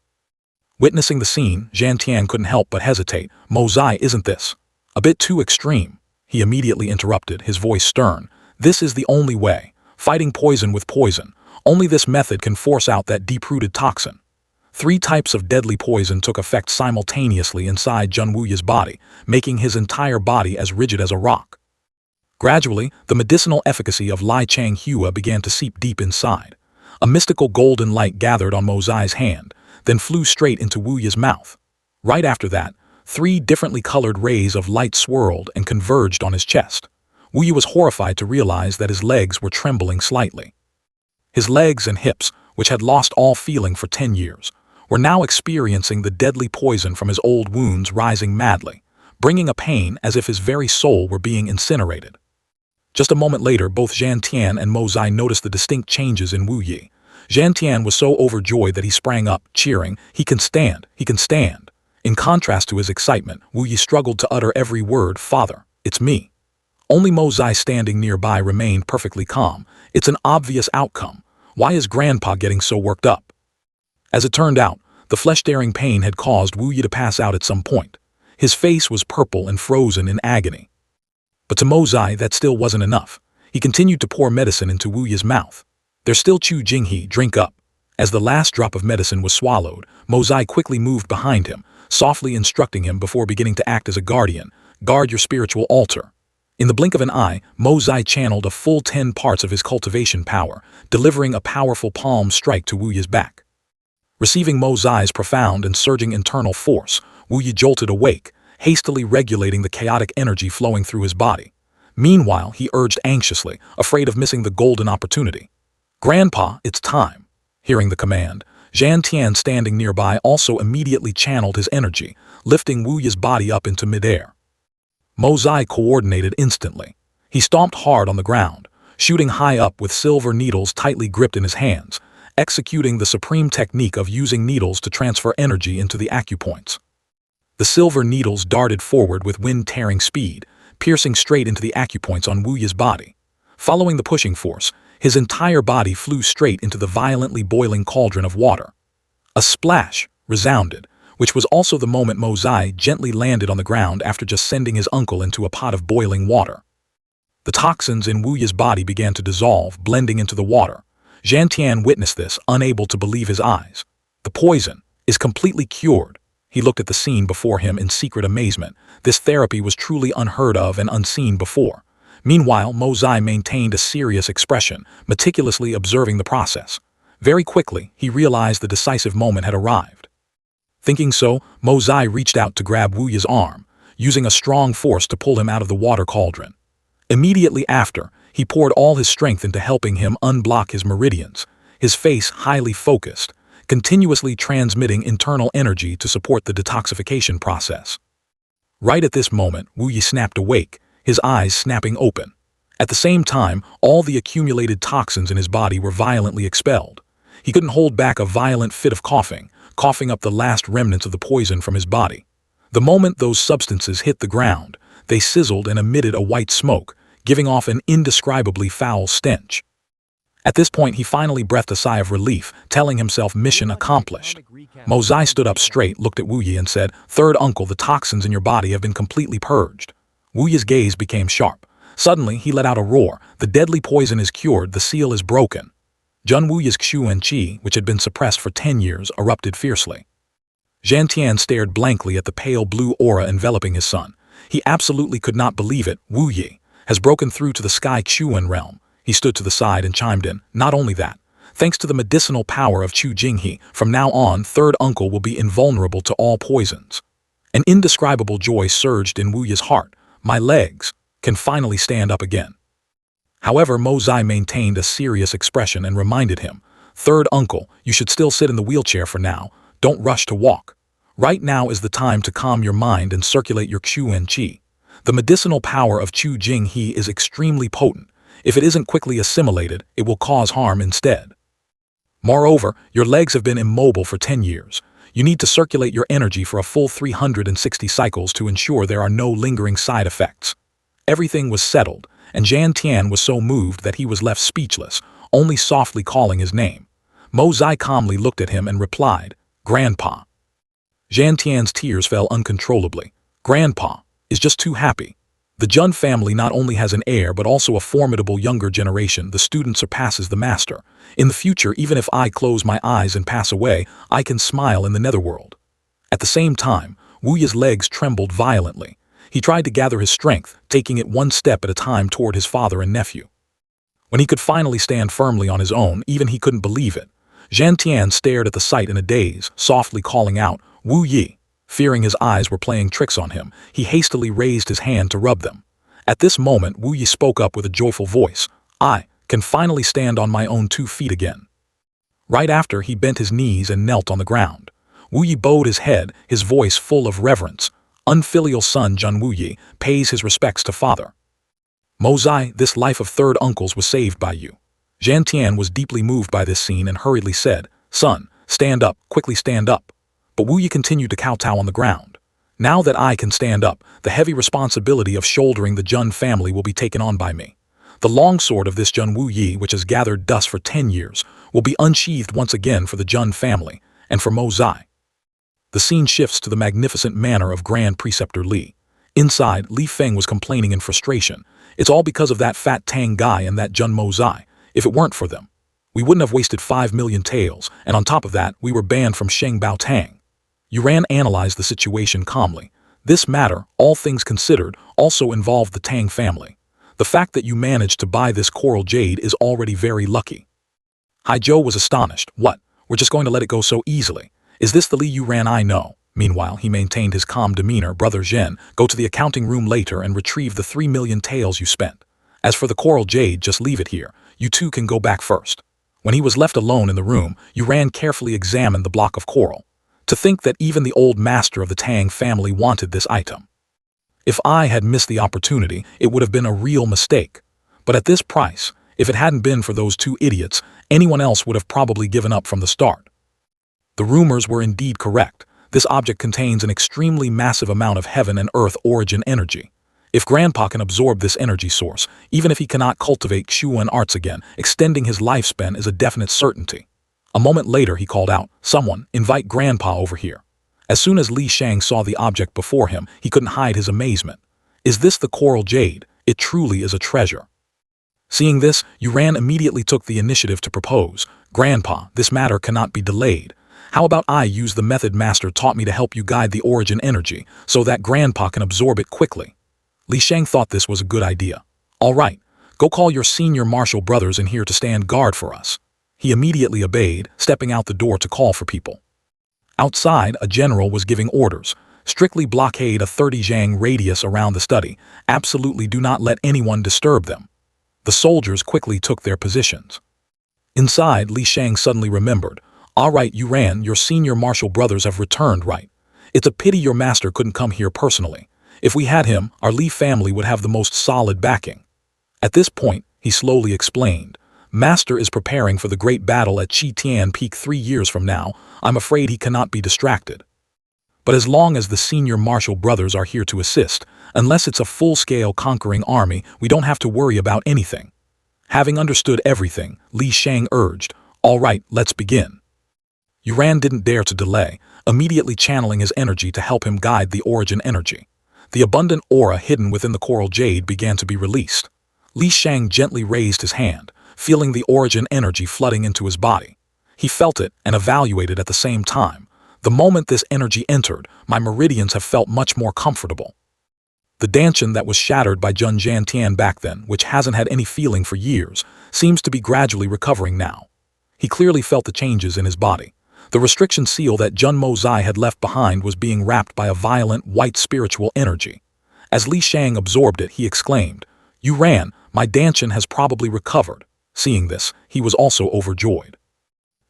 Witnessing the scene, Zhan Tian couldn't help but hesitate. Mo Zai, isn't this a bit too extreme? He immediately interrupted, his voice stern. This is the only way. Fighting poison with poison. Only this method can force out that deep-rooted toxin. 3 types of deadly poison took effect simultaneously inside Zhen Wuyi's body, making his entire body as rigid as a rock. Gradually, the medicinal efficacy of Lai Chang Hua began to seep deep inside. A mystical golden light gathered on Mo Zai's hand, then flew straight into Wu Yi's mouth. Right after that, 3 differently colored rays of light swirled and converged on his chest. Wu Yi was horrified to realize that his legs were trembling slightly. His legs and hips, which had lost all feeling for 10 years, were now experiencing the deadly poison from his old wounds rising madly, bringing a pain as if his very soul were being incinerated. Just a moment later, both Zhan Tian and Mo Zai noticed the distinct changes in Wu Yi. Zhan Tian was so overjoyed that he sprang up, cheering, "He can stand! He can stand!" In contrast to his excitement, Wu Yi struggled to utter every word, "Father, it's me." Only Mo Zai, standing nearby, remained perfectly calm. It's an obvious outcome. Why is Grandpa getting so worked up? As it turned out, the flesh-tearing pain had caused Wu Yi to pass out at some point. His face was purple and frozen in agony. But to Mo Zai, that still wasn't enough. He continued to pour medicine into Wu Yi's mouth. "There's still Chu Jinghe, drink up." As the last drop of medicine was swallowed, Mo Zai quickly moved behind him, softly instructing him before beginning to act as a guardian. "Guard your spiritual altar." In the blink of an eye, Mo Zai channeled a full 10 parts of his cultivation power, delivering a powerful palm strike to Wu Yi's back. Receiving Mo Zai's profound and surging internal force, Wu Yi jolted awake, hastily regulating the chaotic energy flowing through his body. Meanwhile, he urged anxiously, afraid of missing the golden opportunity. "Grandpa, it's time." Hearing the command, Zhan Tian, standing nearby, also immediately channeled his energy, lifting Wu Yi's body up into midair. Mo Zai coordinated instantly. He stomped hard on the ground, shooting high up with silver needles tightly gripped in his hands, executing the supreme technique of using needles to transfer energy into the acupoints. The silver needles darted forward with wind-tearing speed, piercing straight into the acupoints on Wu Yi's body. Following the pushing force, his entire body flew straight into the violently boiling cauldron of water. A splash resounded, which was also the moment Mo Zai gently landed on the ground after just sending his uncle into a pot of boiling water. The toxins in Wu Yi's body began to dissolve, blending into the water. Zhan Tian witnessed this, unable to believe his eyes. "The poison is completely cured." He looked at the scene before him in secret amazement. This therapy was truly unheard of and unseen before. Meanwhile, Mo Zai maintained a serious expression, meticulously observing the process. Very quickly, he realized the decisive moment had arrived. Thinking so, Mo Zai reached out to grab Wu Yi's arm, using a strong force to pull him out of the water cauldron. Immediately after, he poured all his strength into helping him unblock his meridians, his face highly focused, continuously transmitting internal energy to support the detoxification process. Right at this moment, Wu Yi snapped awake, his eyes snapping open. At the same time, all the accumulated toxins in his body were violently expelled. He couldn't hold back a violent fit of coughing up the last remnants of the poison from his body. The moment those substances hit the ground, they sizzled and emitted a white smoke, giving off an indescribably foul stench. At this point, he finally breathed a sigh of relief, telling himself mission accomplished. Mo Zai stood up straight, looked at Wu Yi and said, "Third uncle, the toxins in your body have been completely purged." Wu Yi's gaze became sharp. Suddenly, he let out a roar. "The deadly poison is cured, the seal is broken." Zhen Wu Yi's Xu and Qi, which had been suppressed for 10 years, erupted fiercely. Zhan Tian stared blankly at the pale blue aura enveloping his son. He absolutely could not believe it. "Wu Yi has broken through to the Sky Xuan realm." He stood to the side and chimed in, "Not only that, thanks to the medicinal power of Chu Jinghe, from now on, third uncle will be invulnerable to all poisons." An indescribable joy surged in Wu Yi's heart. "My legs can finally stand up again." However, Mo Zai maintained a serious expression and reminded him, "Third uncle, you should still sit in the wheelchair for now. Don't rush to walk." Right now is the time to calm your mind and circulate your Qu Qi. The medicinal power of Qu Jing He is extremely potent. If it isn't quickly assimilated, it will cause harm instead. Moreover, your legs have been immobile for 10 years. You need to circulate your energy for a full 360 cycles to ensure there are no lingering side effects. Everything was settled, and Jian Tian was so moved that he was left speechless, only softly calling his name. Mo Zai calmly looked at him and replied, "Grandpa." Jian Tian's tears fell uncontrollably. Grandpa is just too happy. The Jun family not only has an heir but also a formidable younger generation. The student surpasses the master. In the future, even if I close my eyes and pass away, I can smile in the netherworld. At the same time, Wu Yi's legs trembled violently. He tried to gather his strength, taking it one step at a time toward his father and nephew. When he could finally stand firmly on his own, even he couldn't believe it. Jian Tian stared at the sight in a daze, softly calling out, "Wu Yi." Fearing his eyes were playing tricks on him, he hastily raised his hand to rub them. At this moment, Wu Yi spoke up with a joyful voice, "I can finally stand on my own 2 feet again." Right after, he bent his knees and knelt on the ground. Wu Yi bowed his head, his voice full of reverence. Unfilial son Jun Wu Yi pays his respects to father. Mo Zai, this life of third uncles was saved by you. Jian Tian was deeply moved by this scene and hurriedly said, "Son, stand up, quickly stand up." But Wu Yi continued to kowtow on the ground. "Now that I can stand up, the heavy responsibility of shouldering the Jun family will be taken on by me. The longsword of this Jun Wu Yi, which has gathered dust for 10 years, will be unsheathed once again for the Jun family, and for Mo Zai." The scene shifts to the magnificent manor of Grand Preceptor Li. Inside, Li Feng was complaining in frustration. "It's all because of that fat Tang guy and that Jun Mo Zai. If it weren't for them, we wouldn't have wasted 5 million taels, and on top of that, we were banned from Sheng Bao Tang." Yuran analyzed the situation calmly. This matter, all things considered, also involved the Tang family. The fact that you managed to buy this coral jade is already very lucky. Haizhou was astonished. "What? We're just going to let it go so easily? Is this the Li Yuran I know?" Meanwhile, he maintained his calm demeanor. "Brother Zhen, go to the accounting room later and retrieve the 3 million taels you spent. As for the coral jade, just leave it here. You two can go back first." When he was left alone in the room, Yuran carefully examined the block of coral. To think that even the old master of the Tang family wanted this item. If I had missed the opportunity, it would have been a real mistake. But at this price, if it hadn't been for those 2 idiots, anyone else would have probably given up from the start. The rumors were indeed correct. This object contains an extremely massive amount of heaven and earth origin energy. If Grandpa can absorb this energy source, even if he cannot cultivate Xuan arts again, extending his lifespan is a definite certainty. A moment later, he called out, "Someone, invite Grandpa over here." As soon as Li Shang saw the object before him, he couldn't hide his amazement. "Is this the coral jade? It truly is a treasure." Seeing this, Yuran immediately took the initiative to propose, "Grandpa, this matter cannot be delayed. How about I use the method Master taught me to help you guide the origin energy, so that Grandpa can absorb it quickly?" Li Shang thought this was a good idea. "All right, go call your senior martial brothers in here to stand guard for us." He immediately obeyed, stepping out the door to call for people. Outside, a general was giving orders. "Strictly blockade a 30 zhang radius around the study. Absolutely do not let anyone disturb them." The soldiers quickly took their positions. Inside, Li Shang suddenly remembered. "All right, Yuran, your senior martial brothers have returned, right? It's a pity your master couldn't come here personally. If we had him, our Li family would have the most solid backing." At this point, he slowly explained, "Master is preparing for the great battle at Chi Tian Peak 3 years from now. I'm afraid he cannot be distracted. But as long as the senior martial brothers are here to assist, unless it's a full-scale conquering army, we don't have to worry about anything." Having understood everything, Li Shang urged, "All right, let's begin." Yuran didn't dare to delay, immediately channeling his energy to help him guide the origin energy. The abundant aura hidden within the coral jade began to be released. Li Shang gently raised his hand, feeling the origin energy flooding into his body. He felt it and evaluated at the same time. The moment this energy entered, my meridians have felt much more comfortable. The Danshan that was shattered by Jun Jian Tian back then, which hasn't had any feeling for years, seems to be gradually recovering now. He clearly felt the changes in his body. The restriction seal that Jun Mo Zai had left behind was being wrapped by a violent white spiritual energy. As Li Shang absorbed it, he exclaimed, "Yuran, my Danshan has probably recovered." Seeing this, he was also overjoyed.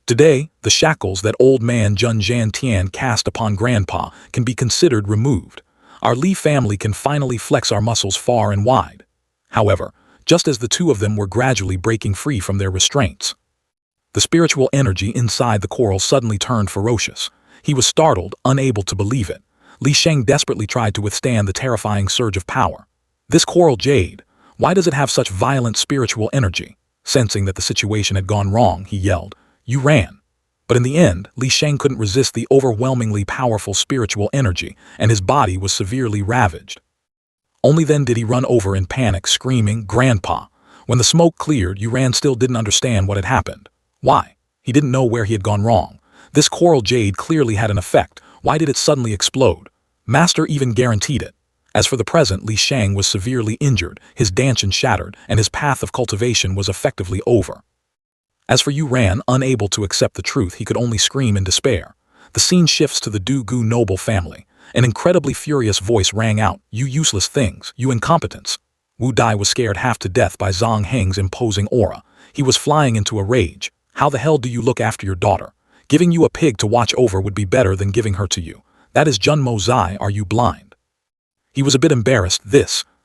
Today, the shackles that old man Jun Jiantian cast upon Grandpa can be considered removed. Our Li family can finally flex our muscles far and wide. However, just as the two of them were gradually breaking free from their restraints, the spiritual energy inside the coral suddenly turned ferocious. He was startled, unable to believe it. Li Sheng desperately tried to withstand the terrifying surge of power. This coral jade, why does it have such violent spiritual energy? Sensing that the situation had gone wrong, he yelled, "You ran." But in the end, Li Sheng couldn't resist the overwhelmingly powerful spiritual energy, and his body was severely ravaged. Only then did he run over in panic, screaming, "Grandpa!" When the smoke cleared, Yuran still didn't understand what had happened. Why? He didn't know where he had gone wrong. This coral jade clearly had an effect. Why did it suddenly explode? Master even guaranteed it. As for the present, Li Sheng was severely injured, his dantian shattered, and his path of cultivation was effectively over. As for Yuran, unable to accept the truth, he could only scream in despair. The scene shifts to the Du Gu noble family. An incredibly furious voice rang out, "You useless things, you incompetents." Wu Dai was scared half to death by Zhang Heng's imposing aura. He was flying into a rage. "How the hell do you look after your daughter? Giving you a pig to watch over would be better than giving her to you. That is Jun Mo Zai, are you blind?" He was a bit embarrassed.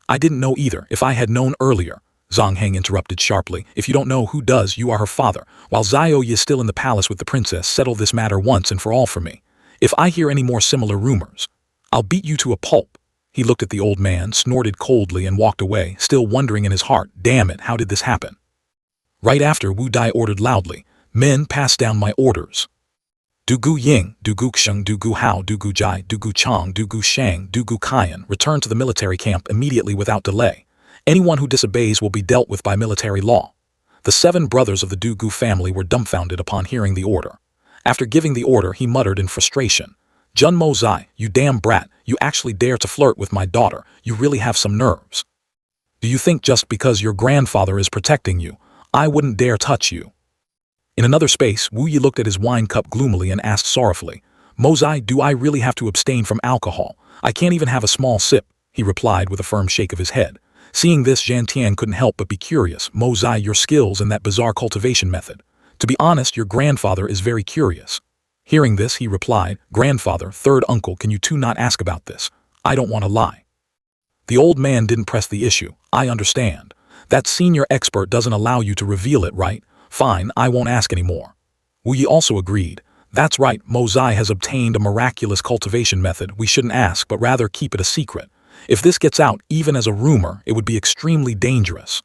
I didn't know either. If I had known earlier." Zhang Heng interrupted sharply. "If you don't know, who does? You are her father. While Zio Yi is still in the palace with the princess, settle this matter once and for all for me. If I hear any more similar rumors, I'll beat you to a pulp." He looked at the old man, snorted coldly, and walked away, still wondering in his heart, "Damn it, how did this happen?" Right after, Wu Dai ordered loudly, "Men, pass down my orders. Du Gu Ying, Du Gu Sheng, Du Gu Hao, Du Gu Jai, Du Gu Chang, Du Gu Shang, Du Gu Qian, return to the military camp immediately without delay. Anyone who disobeys will be dealt with by military law." The 7 brothers of the Du Gu family were dumbfounded upon hearing the order. After giving the order, he muttered in frustration, "Jun Mo Zai, you damn brat, you actually dare to flirt with my daughter. You really have some nerves. Do you think just because your grandfather is protecting you, I wouldn't dare touch you?" In another space, Wu Yi looked at his wine cup gloomily and asked sorrowfully, "Mo Zai, do I really have to abstain from alcohol? I can't even have a small sip," he replied with a firm shake of his head. Seeing this, Jiantian couldn't help but be curious. "Mo Zai, your skills in that bizarre cultivation method. To be honest, your grandfather is very curious." Hearing this, he replied, "Grandfather, third uncle, can you two not ask about this? I don't want to lie." The old man didn't press the issue. "I understand. That senior expert doesn't allow you to reveal it, right? Fine, I won't ask anymore." Wu Yi also agreed. "That's right, Mo Zai has obtained a miraculous cultivation method. We shouldn't ask, but rather keep it a secret. If this gets out, even as a rumor, it would be extremely dangerous."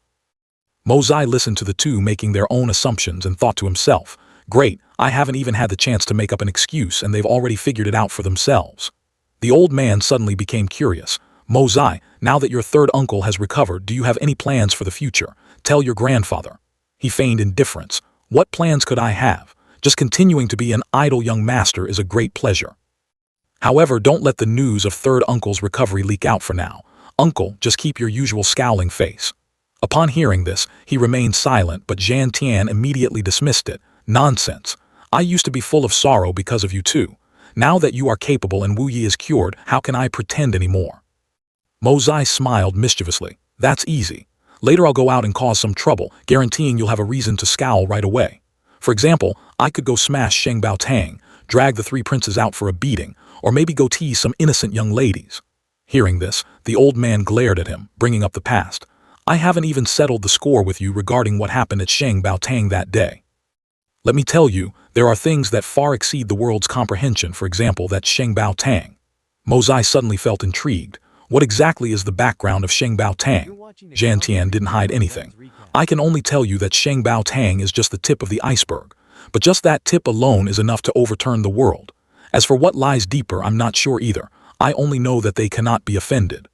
Mo Zai listened to the two making their own assumptions and thought to himself, "Great, I haven't even had the chance to make up an excuse and they've already figured it out for themselves." The old man suddenly became curious. "Mo Zai, now that your third uncle has recovered, do you have any plans for the future? Tell your grandfather." He feigned indifference. "What plans could I have? Just continuing to be an idle young master is a great pleasure. However, don't let the news of third uncle's recovery leak out for now. Uncle, just keep your usual scowling face." Upon hearing this, he remained silent, but Jiantian immediately dismissed it. "Nonsense. I used to be full of sorrow because of you too. Now that you are capable and Wu Yi is cured, how can I pretend anymore?" Mo Zai smiled mischievously. "That's easy. Later I'll go out and cause some trouble, guaranteeing you'll have a reason to scowl right away. For example, I could go smash Sheng Bao Tang, drag the 3 princes out for a beating, or maybe go tease some innocent young ladies." Hearing this, the old man glared at him, bringing up the past. "I haven't even settled the score with you regarding what happened at Sheng Bao Tang that day. Let me tell you, there are things that far exceed the world's comprehension, for example, that Sheng Bao Tang." Mo Zai suddenly felt intrigued. "What exactly is the background of Sheng Bao Tang?" Jiantian didn't hide anything. "I can only tell you that Sheng Bao Tang is just the tip of the iceberg, but just that tip alone is enough to overturn the world. As for what lies deeper, I'm not sure either. I only know that they cannot be offended.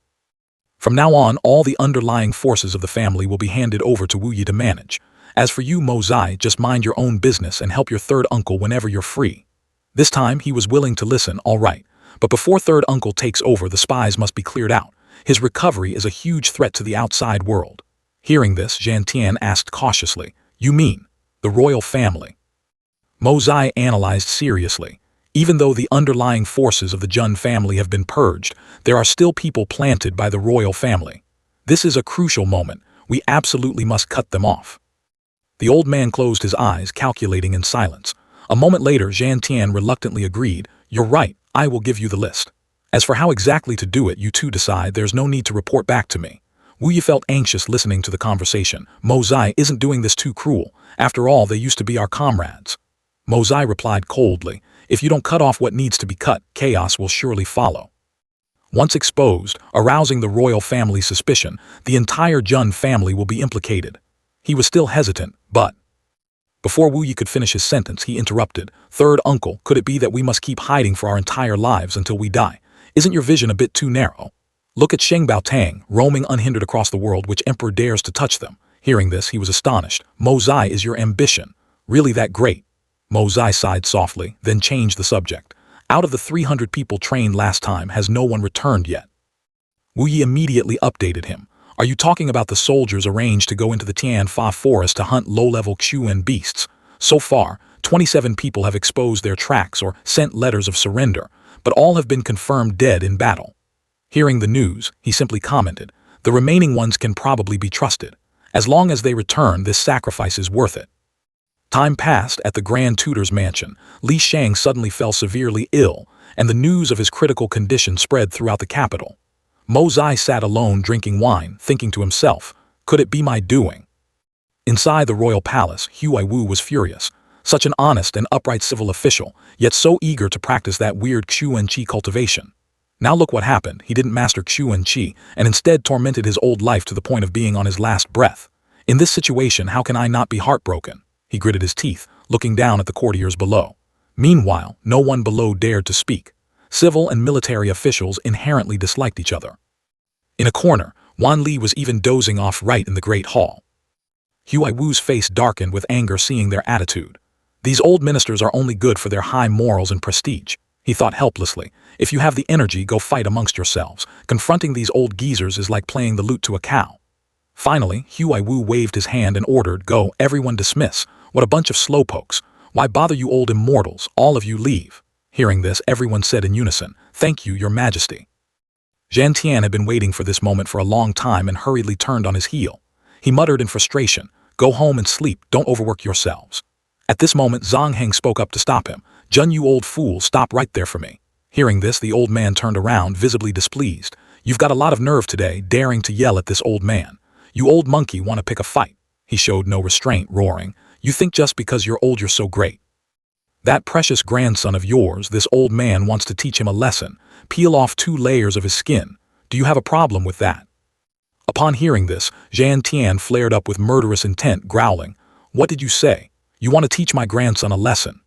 From now on, all the underlying forces of the family will be handed over to Wu Yi to manage. As for you, Mo Zai, just mind your own business and help your third uncle whenever you're free." This time, he was willing to listen, all right. But before third uncle takes over, the spies must be cleared out. His recovery is a huge threat to the outside world. Hearing this, Jiantian asked cautiously, "You mean the royal family?" Mo Zai analyzed seriously. Even though the underlying forces of the Jun family have been purged, there are still people planted by the royal family. This is a crucial moment. We absolutely must cut them off. The old man closed his eyes, calculating in silence. A moment later, Zhan Tian reluctantly agreed, "You're right, I will give you the list. As for how exactly to do it, you two decide. There's no need to report back to me." Wu Yi felt anxious listening to the conversation. Mo Zai isn't doing this too cruel. After all, they used to be our comrades. Mo Zai replied coldly, "If you don't cut off what needs to be cut, chaos will surely follow." Once exposed, arousing the royal family's suspicion, the entire Jun family will be implicated. He was still hesitant, but before Wu Yi could finish his sentence, he interrupted. "Third uncle, could it be that we must keep hiding for our entire lives until we die? Isn't your vision a bit too narrow? Look at Sheng Baotang, roaming unhindered across the world. Which emperor dares to touch them?" Hearing this, he was astonished. "Mo Zai, is your ambition really that great?" Mo Zai sighed softly, then changed the subject. "Out of the 300 people trained last time, has no one returned yet?" Wu Yi immediately updated him. "Are you talking about the soldiers arranged to go into the Tianfa forest to hunt low-level Quen beasts? So far, 27 people have exposed their tracks or sent letters of surrender, but all have been confirmed dead in battle." Hearing the news, he simply commented, "The remaining ones can probably be trusted. As long as they return, this sacrifice is worth it." Time passed. At the Grand Tutor's mansion, Li Shang suddenly fell severely ill, and the news of his critical condition spread throughout the capital. Mo Zai sat alone drinking wine, thinking to himself, "Could it be my doing?" Inside the royal palace, Huai Wu was furious. Such an honest and upright civil official, yet so eager to practice that weird Quen Qi cultivation. Now look what happened. He didn't master Quen Qi, and instead tormented his old life to the point of being on his last breath. In this situation, how can I not be heartbroken? He gritted his teeth, looking down at the courtiers below. Meanwhile, no one below dared to speak. Civil and military officials inherently disliked each other. In a corner, Wan Li was even dozing off right in the great hall. Huai Wu's face darkened with anger seeing their attitude. These old ministers are only good for their high morals and prestige. He thought helplessly, "If you have the energy, go fight amongst yourselves. Confronting these old geezers is like playing the lute to a cow." Finally, Huai Wu waved his hand and ordered, "Go, everyone dismiss. What a bunch of slowpokes. Why bother, you old immortals? All of you leave." Hearing this, everyone said in unison, "Thank you, your majesty." Zhan Tian had been waiting for this moment for a long time and hurriedly turned on his heel. He muttered in frustration, "Go home and sleep, don't overwork yourselves." At this moment, Zhang Heng spoke up to stop him. "Jun, you old fool, stop right there for me." Hearing this, the old man turned around, visibly displeased. "You've got a lot of nerve today, daring to yell at this old man. You old monkey, want to pick a fight?" He showed no restraint, roaring, "You think just because you're old you're so great? That precious grandson of yours, this old man wants to teach him a lesson. Peel off 2 layers of his skin. Do you have a problem with that?" Upon hearing this, Zhan Tian flared up with murderous intent, growling, "What did you say? You want to teach my grandson a lesson?"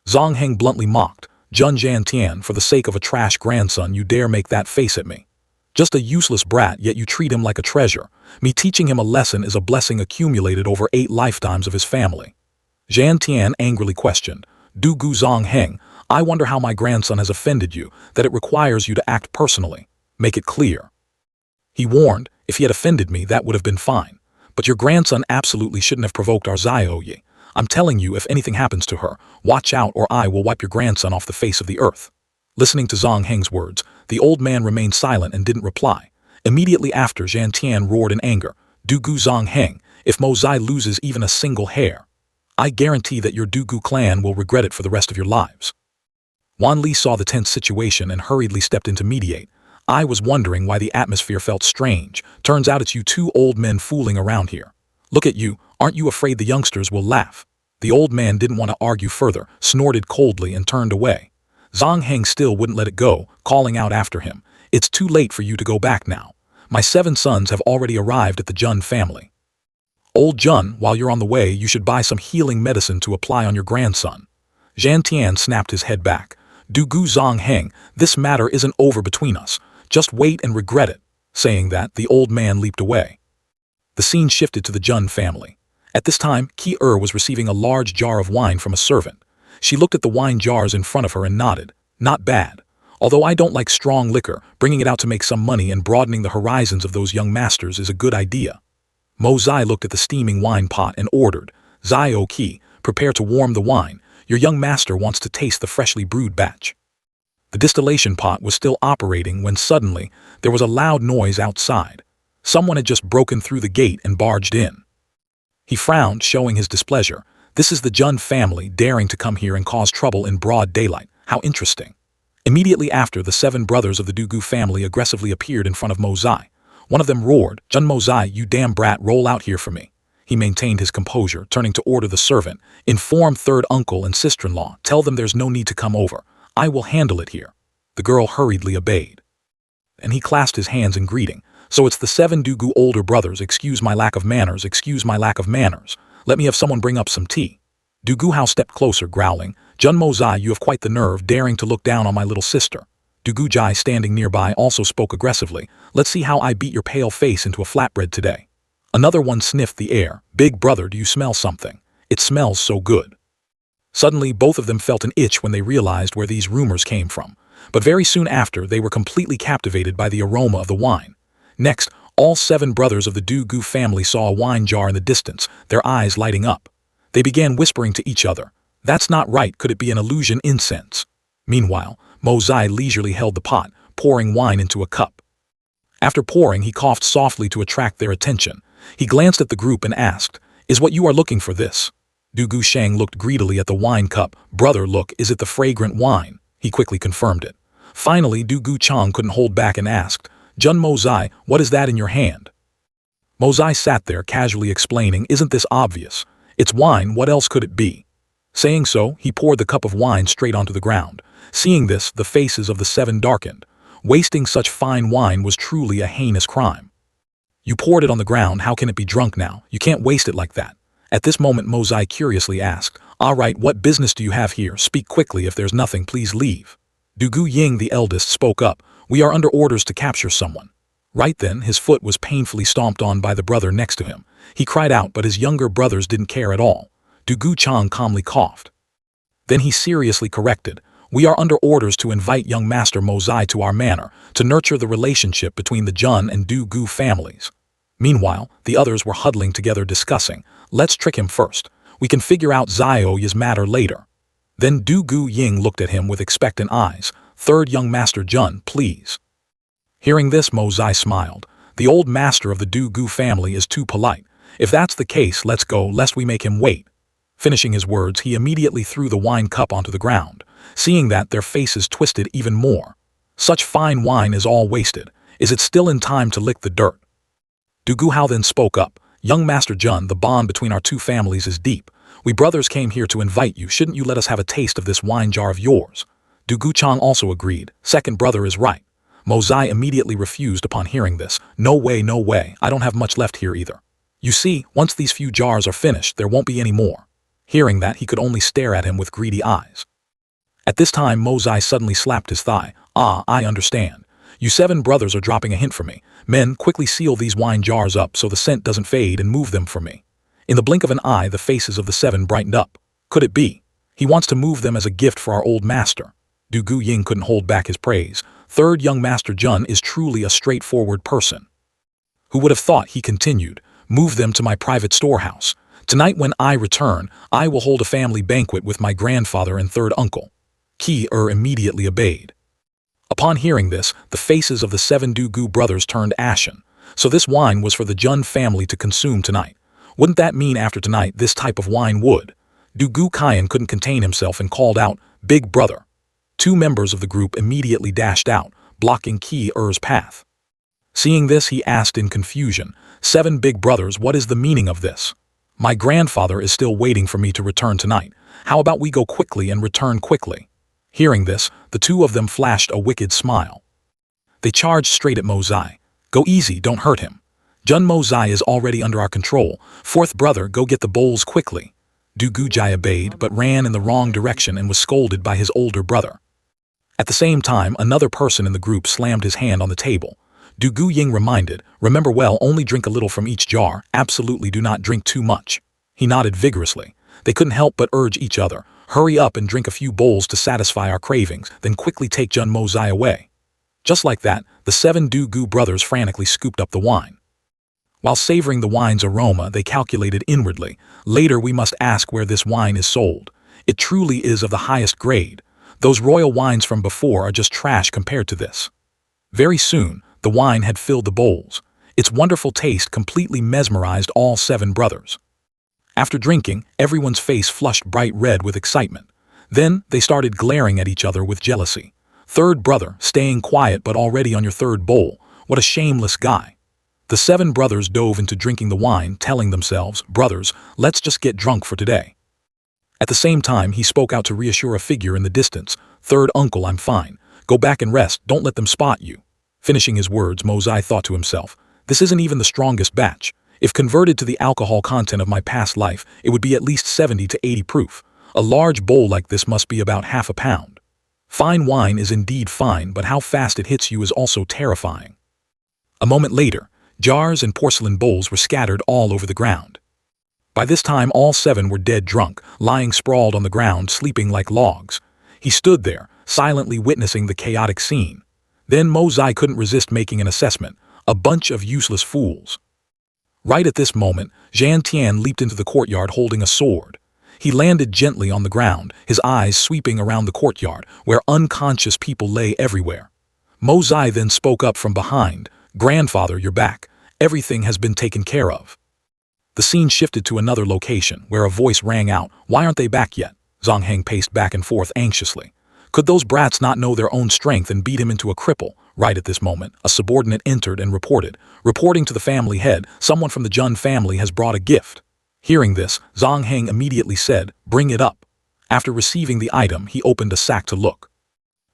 Zhang Heng bluntly mocked, "Jun Zhan Tian, for the sake of a trash grandson you dare make that face at me? Just a useless brat, yet you treat him like a treasure. Me teaching him a lesson is a blessing accumulated over 8 lifetimes of his family." Zhan Tian angrily questioned, "Du Gu Zhang Heng, I wonder how my grandson has offended you, that it requires you to act personally. Make it clear." He warned, "If he had offended me, that would have been fine. But your grandson absolutely shouldn't have provoked our Zioye. I'm telling you, if anything happens to her, watch out or I will wipe your grandson off the face of the earth." Listening to Zhang Heng's words, the old man remained silent and didn't reply. Immediately after, Zhan Tian roared in anger, "Du Gu Zhang Heng, if Mo Zai loses even a single hair, I guarantee that your Du Gu clan will regret it for the rest of your lives." Wan Li saw the tense situation and hurriedly stepped in to mediate. "I was wondering why the atmosphere felt strange. Turns out it's you 2 old men fooling around here. Look at you, aren't you afraid the youngsters will laugh?" The old man didn't want to argue further, snorted coldly and turned away. Zhang Heng still wouldn't let it go, calling out after him, "It's too late for you to go back now. My 7 sons have already arrived at the Jun family. Old Jun, while you're on the way, you should buy some healing medicine to apply on your grandson." Zhan Tian snapped his head back. "Du Gu Zhang Heng, this matter isn't over between us. Just wait and regret it." Saying that, the old man leaped away. The scene shifted to the Jun family. At this time, Qi was receiving a large jar of wine from a servant. She looked at the wine jars in front of her and nodded. "Not bad. Although I don't like strong liquor, bringing it out to make some money and broadening the horizons of those young masters is a good idea." Mo Zai looked at the steaming wine pot and ordered, "Zio Qi, prepare to warm the wine. Your young master wants to taste the freshly brewed batch." The distillation pot was still operating when suddenly there was a loud noise outside. Someone had just broken through the gate and barged in. He frowned, showing his displeasure. This is the Jun family daring to come here and cause trouble in broad daylight. How interesting. Immediately after, the 7 brothers of the Dugu family aggressively appeared in front of Mozai. One of them roared, "Jun Mozai, you damn brat, roll out here for me." He maintained his composure, turning to order the servant, "Inform third uncle and sister-in-law, tell them there's no need to come over. I will handle it here." The girl hurriedly obeyed. And he clasped his hands in greeting. "So it's the 7 Dugu older brothers, excuse my lack of manners, excuse my lack of manners. Let me have someone bring up some tea." Dugu Hao stepped closer, growling, "Jun Mozai, you have quite the nerve, daring to look down on my little sister." Dugu Jai, standing nearby, also spoke aggressively, "Let's see how I beat your pale face into a flatbread today." Another one sniffed the air. "Big brother, do you smell something? It smells so good." Suddenly, both of them felt an itch when they realized where these rumors came from. But very soon after, they were completely captivated by the aroma of the wine. Next, all 7 brothers of the Dugu family saw a wine jar in the distance, their eyes lighting up. They began whispering to each other, "That's not right, could it be an illusion incense?" Meanwhile, Mozai leisurely held the pot, pouring wine into a cup. After pouring, he coughed softly to attract their attention. He glanced at the group and asked, "Is what you are looking for this?" Dugu Sheng looked greedily at the wine cup. "Brother, look, is it the fragrant wine?" He quickly confirmed it. Finally, Dugu Chang couldn't hold back and asked, "Jun Mozai, what is that in your hand?" Mozai sat there casually explaining, "Isn't this obvious? It's wine, what else could it be?" Saying so, he poured the cup of wine straight onto the ground. Seeing this, the faces of the 7 darkened. Wasting such fine wine was truly a heinous crime. "You poured it on the ground, how can it be drunk now? You can't waste it like that." At this moment, Mozai curiously asked, "All right, what business do you have here? Speak quickly, if there's nothing, please leave." Dugu Ying, the eldest, spoke up, "We are under orders to capture someone." Right then, his foot was painfully stomped on by the brother next to him. He cried out, but his younger brothers didn't care at all. Dugu Chang calmly coughed. Then he seriously corrected, "We are under orders to invite young Master Mozai to our manor, to nurture the relationship between the Jun and Dugu families." Meanwhile, the others were huddling together discussing, "Let's trick him first. We can figure out Zio's matter later." Then Dugu Ying looked at him with expectant eyes. "Third young Master Jun, please." Hearing this, Mozai smiled. "The old master of the Dugu family is too polite. If that's the case, let's go, lest we make him wait." Finishing his words, he immediately threw the wine cup onto the ground. Seeing that, their faces twisted even more. "Such fine wine is all wasted. Is it still in time to lick the dirt?" Dugu Hao then spoke up, "Young Master Jun, the bond between our 2 families is deep. We brothers came here to invite you, shouldn't you let us have a taste of this wine jar of yours?" Dugu Chang also agreed, "Second brother is right." Mozai immediately refused upon hearing this. "No way, no way, I don't have much left here either. You see, once these few jars are finished, there won't be any more." Hearing that, he could only stare at him with greedy eyes. At this time, Mozai suddenly slapped his thigh. "Ah, I understand. You 7 brothers are dropping a hint for me. Men, quickly seal these wine jars up so the scent doesn't fade and move them for me." In the blink of an eye, the faces of the 7 brightened up. Could it be? He wants to move them as a gift for our old master. Dugu Ying couldn't hold back his praise. "Third young Master Jun is truly a straightforward person." "Who would have thought," he continued, "move them to my private storehouse. Tonight when I return, I will hold a family banquet with my grandfather and third uncle." Ki immediately obeyed. Upon hearing this, the faces of the 7 Dugu brothers turned ashen. So this wine was for the Jun family to consume tonight. Wouldn't that mean after tonight this type of wine would? Dugu Kaiyan couldn't contain himself and called out, "Big brother." 2 members of the group immediately dashed out, blocking Ki-er's path. Seeing this, he asked in confusion, "7 big brothers, what is the meaning of this? My grandfather is still waiting for me to return tonight. How about we go quickly and return quickly?" Hearing this, the 2 of them flashed a wicked smile. They charged straight at Mozai. "Go easy, don't hurt him. Jun Mozai is already under our control. 4th brother, go get the bowls quickly." Dugu Jai obeyed, but ran in the wrong direction and was scolded by his older brother. At the same time, another person in the group slammed his hand on the table. Dugu Ying reminded, "Remember well, only drink a little from each jar, absolutely do not drink too much." He nodded vigorously. They couldn't help but urge each other, "Hurry up and drink a few bowls to satisfy our cravings, then quickly take Jun Mozai away." Just like that, the 7 Dugu brothers frantically scooped up the wine. While savoring the wine's aroma, they calculated inwardly, "Later we must ask where this wine is sold. It truly is of the highest grade. Those royal wines from before are just trash compared to this." Very soon, the wine had filled the bowls. Its wonderful taste completely mesmerized all 7 brothers. After drinking, everyone's face flushed bright red with excitement. Then they started glaring at each other with jealousy. Third brother, staying quiet but already on your third bowl. What a shameless guy. The 7 brothers dove into drinking the wine, telling themselves, brothers, let's just get drunk for today. At the same time, he spoke out to reassure a figure in the distance. Third uncle, I'm fine. Go back and rest, don't let them spot you. Finishing his words, Mosai thought to himself, this isn't even the strongest batch. If converted to the alcohol content of my past life, it would be at least 70 to 80 proof. A large bowl like this must be about half a pound. Fine wine is indeed fine, but how fast it hits you is also terrifying. A moment later, jars and porcelain bowls were scattered all over the ground. By this time, all 7 were dead drunk, lying sprawled on the ground, sleeping like logs. He stood there, silently witnessing the chaotic scene. Then Mosai couldn't resist making an assessment. A bunch of useless fools. Right at this moment, Zhan Tian leaped into the courtyard holding a sword. He landed gently on the ground, his eyes sweeping around the courtyard, where unconscious people lay everywhere. Mosai then spoke up from behind, Grandfather, you're back. Everything has been taken care of. The scene shifted to another location, where a voice rang out, why aren't they back yet? Zhang Heng paced back and forth anxiously. Could those brats not know their own strength and beat him into a cripple? Right at this moment, a subordinate entered and reporting to the family head, someone from the Jun family has brought a gift. Hearing this, Zhang Heng immediately said, bring it up. After receiving the item, he opened a sack to look.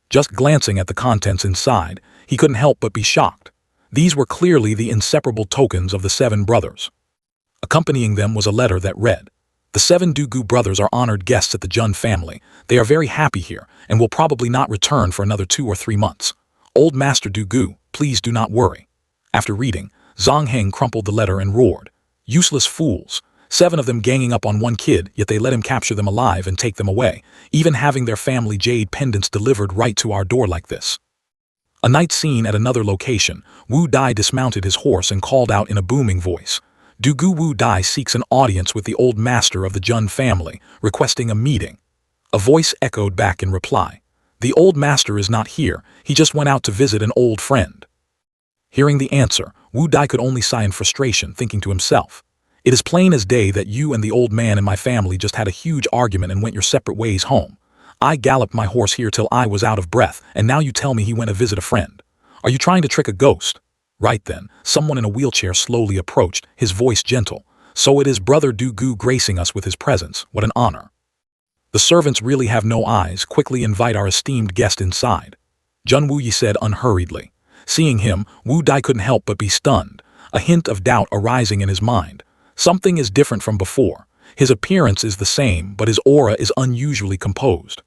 Just glancing at the contents inside, he couldn't help but be shocked. These were clearly the inseparable tokens of the 7 brothers. Accompanying them was a letter that read, the 7 Dugu brothers are honored guests at the Jun family. They are very happy here and will probably not return for another 2 or 3 months. Old Master Dugu, please do not worry. After reading, Zhang Heng crumpled the letter and roared, useless fools. 7 of them ganging up on one kid, yet they let him capture them alive and take them away, even having their family jade pendants delivered right to our door like this. A night scene at another location, Wu Dai dismounted his horse and called out in a booming voice, Dugu Wu Dai seeks an audience with the old master of the Jun family, requesting a meeting. A voice echoed back in reply, the old master is not here, he just went out to visit an old friend. Hearing the answer, Wu Dai could only sigh in frustration, thinking to himself, it is plain as day that you and the old man in my family just had a huge argument and went your separate ways home. I galloped my horse here till I was out of breath, and now you tell me he went to visit a friend. Are you trying to trick a ghost? Right then, someone in a wheelchair slowly approached, his voice gentle. So it is Brother Dugu gracing us with his presence, what an honor. The servants really have no eyes, quickly invite our esteemed guest inside. Jun Wuyi said unhurriedly. Seeing him, Wu Dai couldn't help but be stunned, a hint of doubt arising in his mind. Something is different from before. His appearance is the same, but his aura is unusually composed.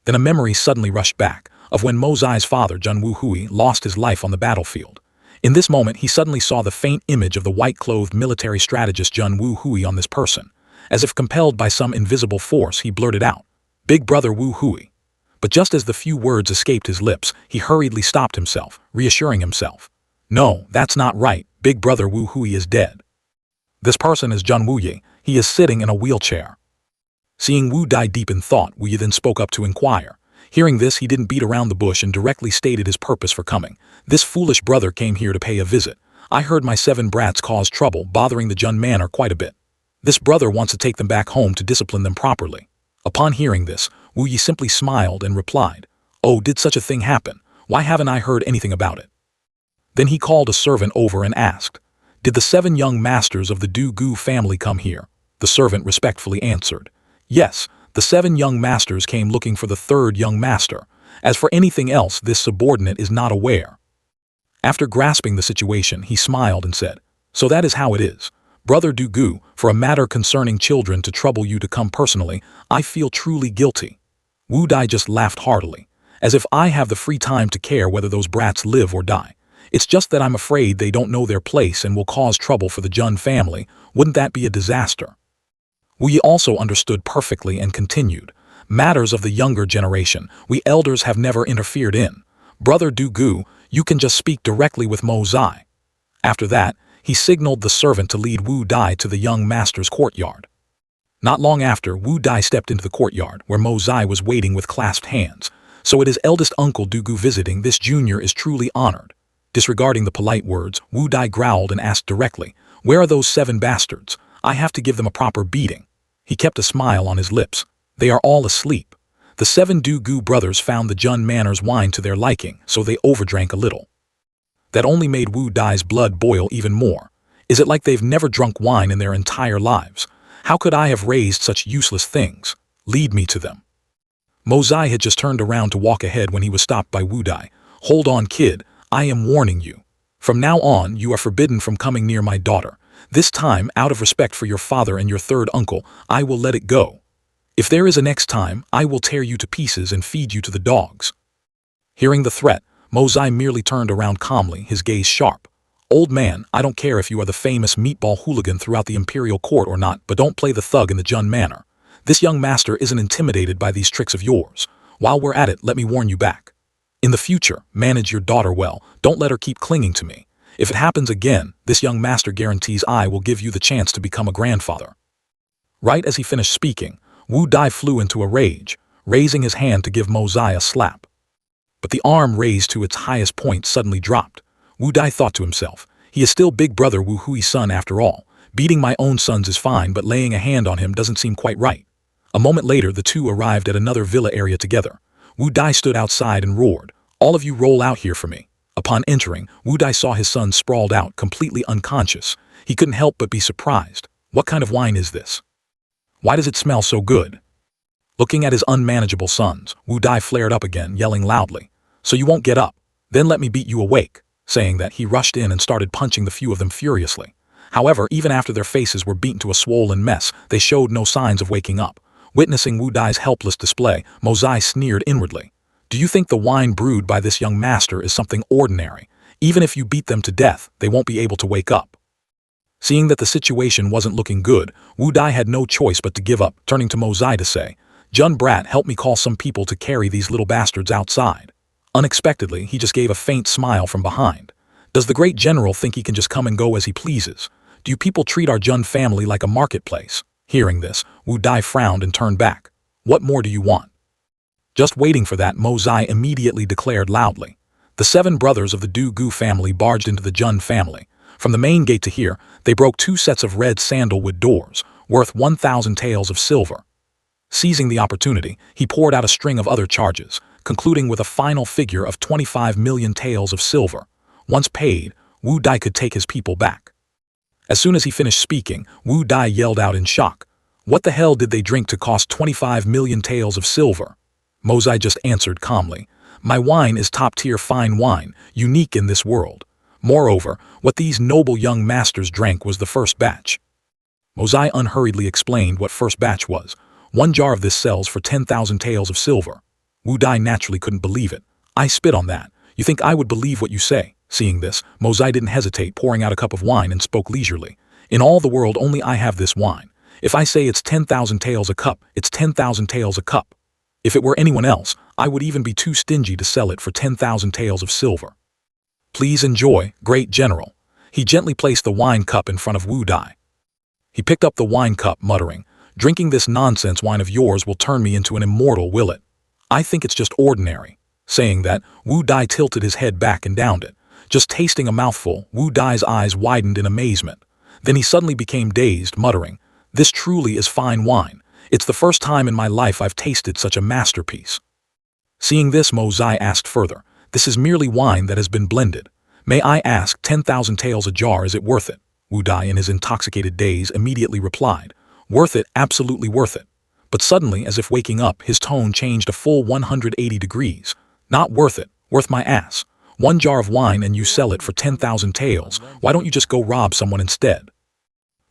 Then a memory suddenly rushed back, of when Mosai's father, Jun Wu Hui, lost his life on the battlefield. In this moment, he suddenly saw the faint image of the white-clothed military strategist Jun Wu Hui on this person. As if compelled by some invisible force, he blurted out, Big Brother Wu Hui. But just as the few words escaped his lips, he hurriedly stopped himself, reassuring himself. No, that's not right, Big Brother Wu Hui is dead. This person is Jun Wuyi, he is sitting in a wheelchair. Seeing Wu Dai deep in thought, Wuyi then spoke up to inquire. Hearing this, he didn't beat around the bush and directly stated his purpose for coming. This foolish brother came here to pay a visit. I heard my 7 brats cause trouble, bothering the Jun manor quite a bit. This brother wants to take them back home to discipline them properly. Upon hearing this, Wu Yi simply smiled and replied, Oh, did such a thing happen? Why haven't I heard anything about it? Then he called a servant over and asked, Did the 7 young masters of the Du Gu family come here? The servant respectfully answered, Yes, the 7 young masters came looking for the 3rd young master. As for anything else, this subordinate is not aware. After grasping the situation, he smiled and said, So that is how it is. Brother Dugu, for a matter concerning children to trouble you to come personally, I feel truly guilty. Wu Dai just laughed heartily, as if I have the free time to care whether those brats live or die. It's just that I'm afraid they don't know their place and will cause trouble for the Jun family. Wouldn't that be a disaster? Wu Yi also understood perfectly and continued, Matters of the younger generation, we elders have never interfered in. Brother Dugu, you can just speak directly with Mosai. After that, he signaled the servant to lead Wu Dai to the young master's courtyard. Not long after, Wu Dai stepped into the courtyard, where Mosai was waiting with clasped hands. So it is eldest uncle Dugu visiting, this junior is truly honored. Disregarding the polite words, Wu Dai growled and asked directly, Where are those 7 bastards? I have to give them a proper beating. He kept a smile on his lips. They are all asleep. The 7 Du-gu brothers found the Jun Manor's wine to their liking, so they overdrank a little. That only made Wu Dai's blood boil even more. Is it like they've never drunk wine in their entire lives? How could I have raised such useless things? Lead me to them. Mozai had just turned around to walk ahead when he was stopped by Wu Dai. Hold on, kid. I am warning you. From now on, you are forbidden from coming near my daughter. This time, out of respect for your father and your third uncle, I will let it go. If there is a next time, I will tear you to pieces and feed you to the dogs. Hearing the threat, Mozai merely turned around calmly, his gaze sharp. Old man, I don't care if you are the famous meatball hooligan throughout the imperial court or not, but don't play the thug in the Jun Manor. This young master isn't intimidated by these tricks of yours. While we're at it, let me warn you back. In the future, manage your daughter well. Don't let her keep clinging to me. If it happens again, this young master guarantees I will give you the chance to become a grandfather. Right as he finished speaking, Wu Dai flew into a rage, raising his hand to give Mozai a slap. But the arm raised to its highest point suddenly dropped. Wu Dai thought to himself, he is still big brother Wu Hui's son after all. Beating my own sons is fine, but laying a hand on him doesn't seem quite right. A moment later, the two arrived at another villa area together. Wu Dai stood outside and roared, all of you roll out here for me. Upon entering, Wu Dai saw his son sprawled out, completely unconscious. He couldn't help but be surprised. What kind of wine is this? Why does it smell so good? Looking at his unmanageable sons, Wu Dai flared up again, yelling loudly, so you won't get up? Then let me beat you awake. Saying that, he rushed in and started punching the few of them furiously. However, even after their faces were beaten to a swollen mess, they showed no signs of waking up. Witnessing Wu Dai's helpless display, Mozai sneered inwardly. Do you think the wine brewed by this young master is something ordinary? Even if you beat them to death, they won't be able to wake up. Seeing that the situation wasn't looking good, Wu Dai had no choice but to give up, turning to Mozai to say, Jun Brat, help me call some people to carry these little bastards outside. Unexpectedly, he just gave a faint smile from behind. Does the great general think he can just come and go as he pleases? Do you people treat our Jun family like a marketplace? Hearing this, Wu Dai frowned and turned back. What more do you want? Just waiting for that, Mozai immediately declared loudly. The 7 brothers of the Du-gu family barged into the Jun family. From the main gate to here, they broke 2 sets of red sandalwood doors, worth 1,000 taels of silver. Seizing the opportunity, he poured out a string of other charges, concluding with a final figure of 25 million taels of silver. Once paid, Wu Dai could take his people back. As soon as he finished speaking, Wu Dai yelled out in shock. What the hell did they drink to cost 25 million taels of silver? Mozai just answered calmly. My wine is top-tier fine wine, unique in this world. Moreover, what these noble young masters drank was the first batch. Mozai unhurriedly explained what first batch was. 1 jar of this sells for 10,000 taels of silver. Wu Dai naturally couldn't believe it. I spit on that. You think I would believe what you say? Seeing this, Mozai didn't hesitate, pouring out a cup of wine and spoke leisurely. In all the world, only I have this wine. If I say it's 10,000 taels a cup, it's 10,000 taels a cup. If it were anyone else, I would even be too stingy to sell it for 10,000 taels of silver. Please enjoy, great general. He gently placed the wine cup in front of Wu Dai. He picked up the wine cup, muttering, Drinking this nonsense wine of yours will turn me into an immortal, will it? I think it's just ordinary. Saying that, Wu Dai tilted his head back and downed it. Just tasting a mouthful, Wu Dai's eyes widened in amazement. Then he suddenly became dazed, muttering, This truly is fine wine. It's the first time in my life I've tasted such a masterpiece. Seeing this, Mozai asked further, This is merely wine that has been blended. May I ask, 10,000 taels a jar, is it worth it? Wu Dai, in his intoxicated daze, immediately replied, Worth it, absolutely worth it. But suddenly, as if waking up, his tone changed a full 180 degrees. Not worth it, worth my ass. 1 jar of wine and you sell it for 10,000 taels. Why don't you just go rob someone instead?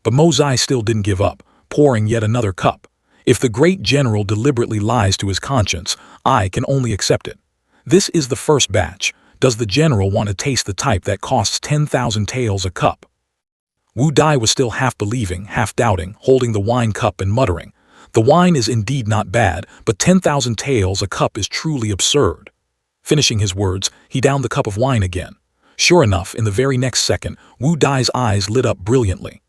But Mozai still didn't give up, pouring yet another cup. If the great general deliberately lies to his conscience, I can only accept it. This is the first batch. Does the general want to taste the type that costs 10,000 taels a cup? Wu Dai was still half believing, half doubting, holding the wine cup and muttering, The wine is indeed not bad, but 10,000 taels a cup is truly absurd. Finishing his words, he downed the cup of wine again. Sure enough, in the very next second, Wu Dai's eyes lit up brilliantly.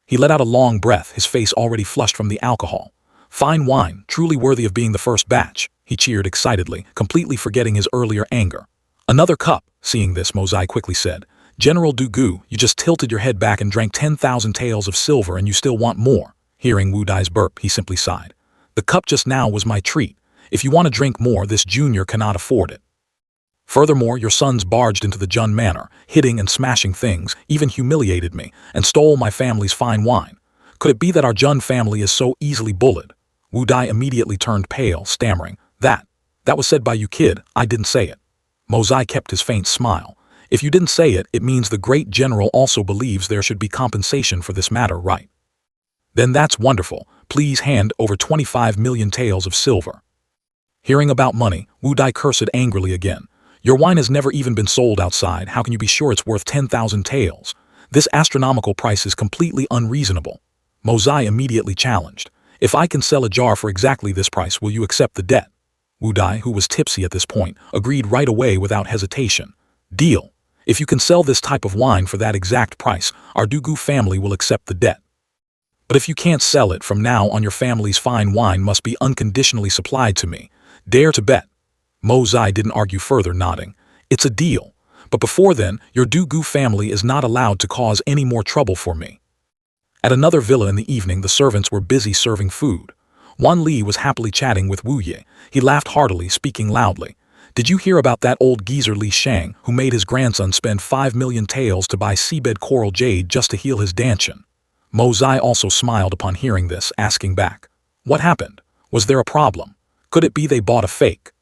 He let out a long breath, his face already flushed from the alcohol. Fine wine, truly worthy of being the first batch, he cheered excitedly, completely forgetting his earlier anger. Another cup. Seeing this, Mozai quickly said, General Dugu, you just tilted your head back and drank 10,000 taels of silver and you still want more. Hearing Wu Dai's burp, he simply sighed. The cup just now was my treat. If you want to drink more, this junior cannot afford it. Furthermore, your sons barged into the Jun manor, hitting and smashing things, even humiliated me, and stole my family's fine wine. Could it be that our Jun family is so easily bullied? Wu Dai immediately turned pale, stammering, That was said by you, kid, I didn't say it. Mo Zai kept his faint smile. If you didn't say it, it means the great general also believes there should be compensation for this matter, right? Then that's wonderful. Please hand over 25 million taels of silver. Hearing about money, Wu Dai cursed angrily again. Your wine has never even been sold outside. How can you be sure it's worth 10,000 taels? This astronomical price is completely unreasonable. Mo Zai immediately challenged. If I can sell a jar for exactly this price, will you accept the debt? Wu Dai, who was tipsy at this point, agreed right away without hesitation. Deal. If you can sell this type of wine for that exact price, our Dugu family will accept the debt. But if you can't sell it, from now on your family's fine wine must be unconditionally supplied to me. Dare to bet. Mo Zai didn't argue further, nodding. It's a deal. But before then, your Dugu family is not allowed to cause any more trouble for me. At another villa in the evening, the servants were busy serving food. Wan Li was happily chatting with Wu Ye. He laughed heartily, speaking loudly. Did you hear about that old geezer Li Shang, who made his grandson spend 5 million taels to buy seabed coral jade just to heal his dantian? Mo Zai also smiled upon hearing this, asking back. What happened? Was there a problem? Could it be they bought a fake?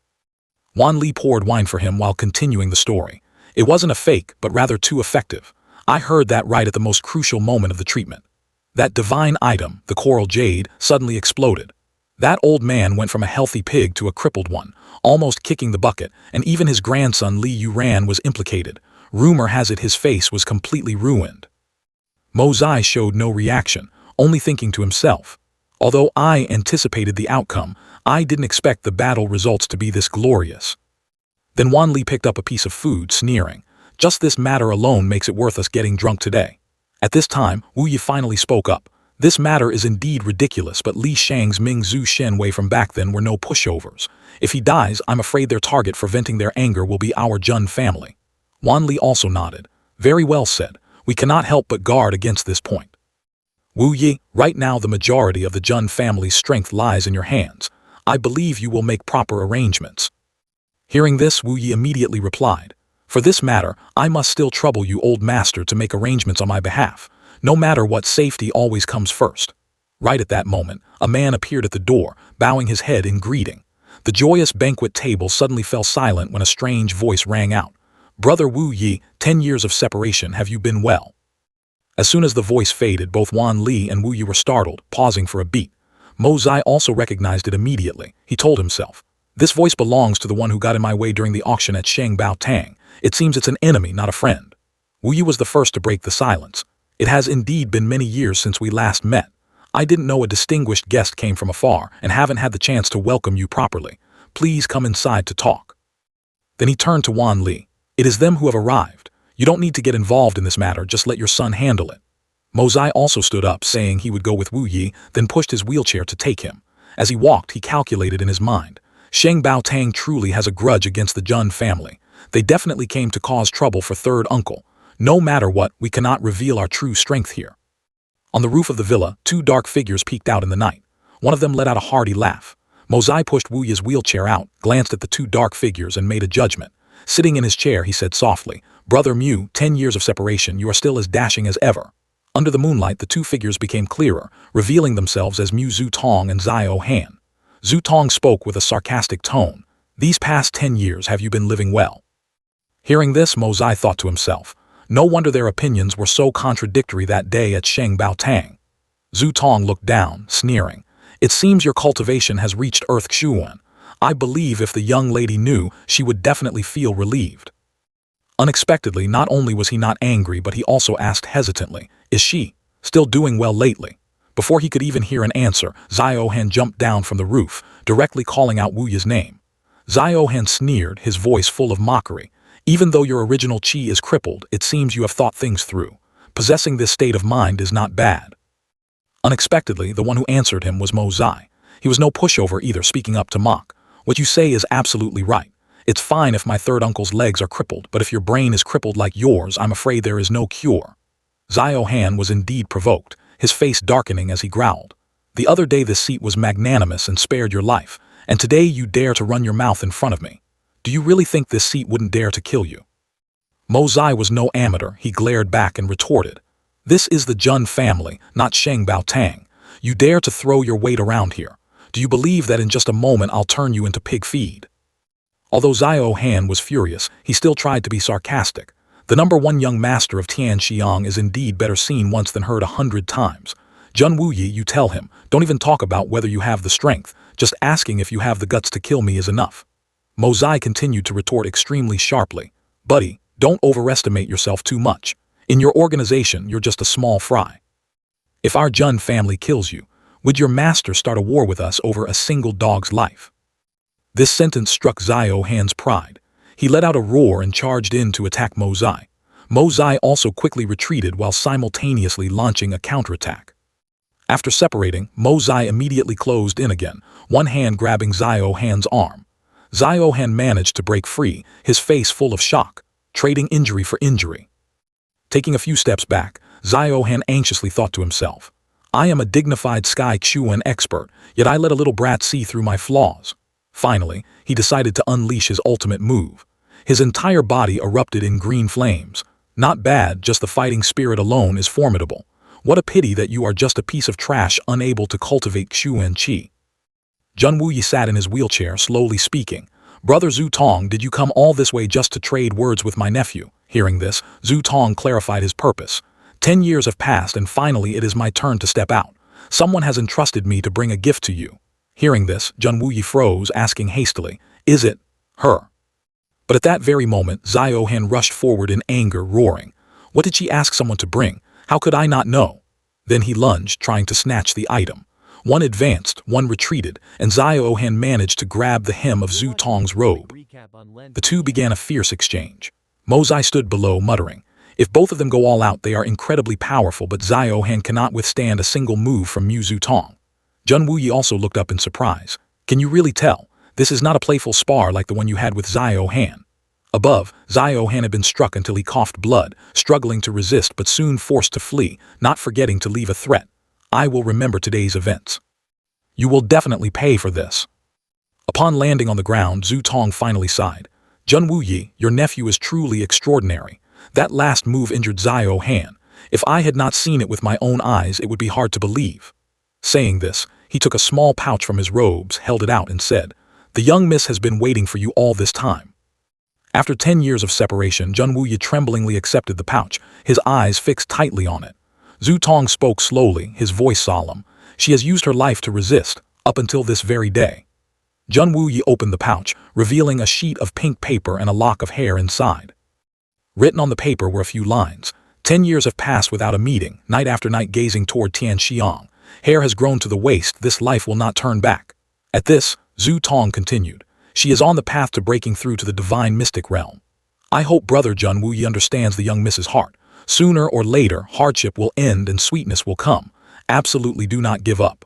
Wan Li poured wine for him while continuing the story. It wasn't a fake, but rather too effective. I heard that right at the most crucial moment of the treatment. That divine item, the coral jade, suddenly exploded. That old man went from a healthy pig to a crippled one, almost kicking the bucket, and even his grandson Li Yuran was implicated. Rumor has it his face was completely ruined. Mo Zai showed no reaction, only thinking to himself. Although I anticipated the outcome, I didn't expect the battle results to be this glorious. Then Wan Li picked up a piece of food, sneering. Just this matter alone makes it worth us getting drunk today. At this time, Wu Yi finally spoke up. This matter is indeed ridiculous, but Li Shang's Ming Zhu Shenwei from back then were no pushovers. If he dies, I'm afraid their target for venting their anger will be our Jun family. Wan Li also nodded. Very well said. We cannot help but guard against this point. Wu Yi, right now the majority of the Jun family's strength lies in your hands. I believe you will make proper arrangements. Hearing this, Wu Yi immediately replied. For this matter, I must still trouble you, old master, to make arrangements on my behalf. No matter what, safety always comes first. Right at that moment, a man appeared at the door, bowing his head in greeting. The joyous banquet table suddenly fell silent when a strange voice rang out. Brother Wu Yi, 10 years of separation, have you been well? As soon as the voice faded, both Wan Li and Wu Yi were startled, pausing for a beat. Mo Zai also recognized it immediately. He told himself, this voice belongs to the one who got in my way during the auction at Shengbao Tang. It seems it's an enemy, not a friend. Wu Yi was the first to break the silence. It has indeed been many years since we last met. I didn't know a distinguished guest came from afar and haven't had the chance to welcome you properly. Please come inside to talk. Then he turned to Wan Li. It is them who have arrived. You don't need to get involved in this matter, just let your son handle it. Mo Zai also stood up, saying he would go with Wu Yi, then pushed his wheelchair to take him. As he walked, he calculated in his mind. Shengbao Tang truly has a grudge against the Jun family. They definitely came to cause trouble for third uncle. No matter what, we cannot reveal our true strength here. On the roof of the villa, 2 dark figures peeked out in the night. One of them let out a hearty laugh. Mo Zai pushed Wu Yi's wheelchair out, glanced at the 2 dark figures, and made a judgment. Sitting in his chair, he said softly, Brother Mu, 10 years of separation, you are still as dashing as ever. Under the moonlight, the 2 figures became clearer, revealing themselves as Mu Zutong and Xiao Han. Zutong spoke with a sarcastic tone. These past 10 years, have you been living well? Hearing this, Mo Zai thought to himself. No wonder their opinions were so contradictory that day at Shengbao Tang. Zutong looked down, sneering. It seems your cultivation has reached Earth Xuan. I believe if the young lady knew, she would definitely feel relieved. Unexpectedly, not only was he not angry, but he also asked hesitantly, is she still doing well lately? Before he could even hear an answer, Xiao Han jumped down from the roof, directly calling out Wu Yi's name. Xiao Han sneered, his voice full of mockery. Even though your original qi is crippled, it seems you have thought things through. Possessing this state of mind is not bad. Unexpectedly, the one who answered him was Mo Zai. He was no pushover either, speaking up to mock. What you say is absolutely right. It's fine if my third uncle's legs are crippled, but if your brain is crippled like yours, I'm afraid there is no cure." Xiao Han was indeed provoked, his face darkening as he growled. "The other day this seat was magnanimous and spared your life, and today you dare to run your mouth in front of me. Do you really think this seat wouldn't dare to kill you?" Mo Zai was no amateur. He glared back and retorted, "This is the Jun family, not Sheng Bao Tang. You dare to throw your weight around here. Do you believe that in just a moment I'll turn you into pig feed?" Although Xiao Han was furious, he still tried to be sarcastic. The #1 young master of Tianxiang is indeed better seen once than heard 100 times. Jun Wuyi, you tell him, don't even talk about whether you have the strength, just asking if you have the guts to kill me is enough. Mo Zai continued to retort extremely sharply, "Buddy, don't overestimate yourself too much. In your organization, you're just a small fry. If our Jun family kills you, would your master start a war with us over a single dog's life?" This sentence struck Xiao Han's pride. He let out a roar and charged in to attack Mo Zai. Mo Zai also quickly retreated while simultaneously launching a counterattack. After separating, Mo Zai immediately closed in again, one hand grabbing Xiao Han's arm. Xiao Han managed to break free, his face full of shock, trading injury for injury. Taking a few steps back, Xiao Han anxiously thought to himself, "I am a dignified Sky Chuan expert, yet I let a little brat see through my flaws." Finally, he decided to unleash his ultimate move. His entire body erupted in green flames. "Not bad, just the fighting spirit alone is formidable. What a pity that you are just a piece of trash unable to cultivate Xuan Qi." Jun Wuyi sat in his wheelchair, slowly speaking. "Brother Zhu Tong, did you come all this way just to trade words with my nephew?" Hearing this, Zhu Tong clarified his purpose. 10 years have passed and finally it is my turn to step out. Someone has entrusted me to bring a gift to you." Hearing this, Jun Wuyi froze, asking hastily, "Is it her?" But at that very moment, Xiao Han rushed forward in anger, roaring, "What did she ask someone to bring? How could I not know?" Then he lunged, trying to snatch the item. One advanced, one retreated, and Xiao Han managed to grab the hem of Zhu Tong's robe. The two began a fierce exchange. Mo Zai stood below, muttering, "If both of them go all out, they are incredibly powerful, but Xiao Han cannot withstand a single move from Mu Zhu Tong." Jun Wuyi also looked up in surprise. "Can you really tell? This is not a playful spar like the one you had with Xiao Han." Above, Xiao Han had been struck until he coughed blood, struggling to resist but soon forced to flee, not forgetting to leave a threat. "I will remember today's events. You will definitely pay for this." Upon landing on the ground, Zhu Tong finally sighed. "Jun Wuyi, your nephew is truly extraordinary. That last move injured Xiao Han. If I had not seen it with my own eyes, it would be hard to believe." Saying this, he took a small pouch from his robes, held it out and said, "The young miss has been waiting for you all this time." After 10 years of separation, Jun Wuyi tremblingly accepted the pouch, his eyes fixed tightly on it. Zhu Tong spoke slowly, his voice solemn. "She has used her life to resist, up until this very day." Jun Wuyi opened the pouch, revealing a sheet of pink paper and a lock of hair inside. Written on the paper were a few lines. 10 years have passed without a meeting, night after night gazing toward Tianxiang. Hair has grown to the waist, this life will not turn back. At this, Zhu Tong continued, "She is on the path to breaking through to the divine mystic realm. I hope Brother Jun Wuyi understands the young miss's heart. Sooner or later, hardship will end and sweetness will come. Absolutely do not give up."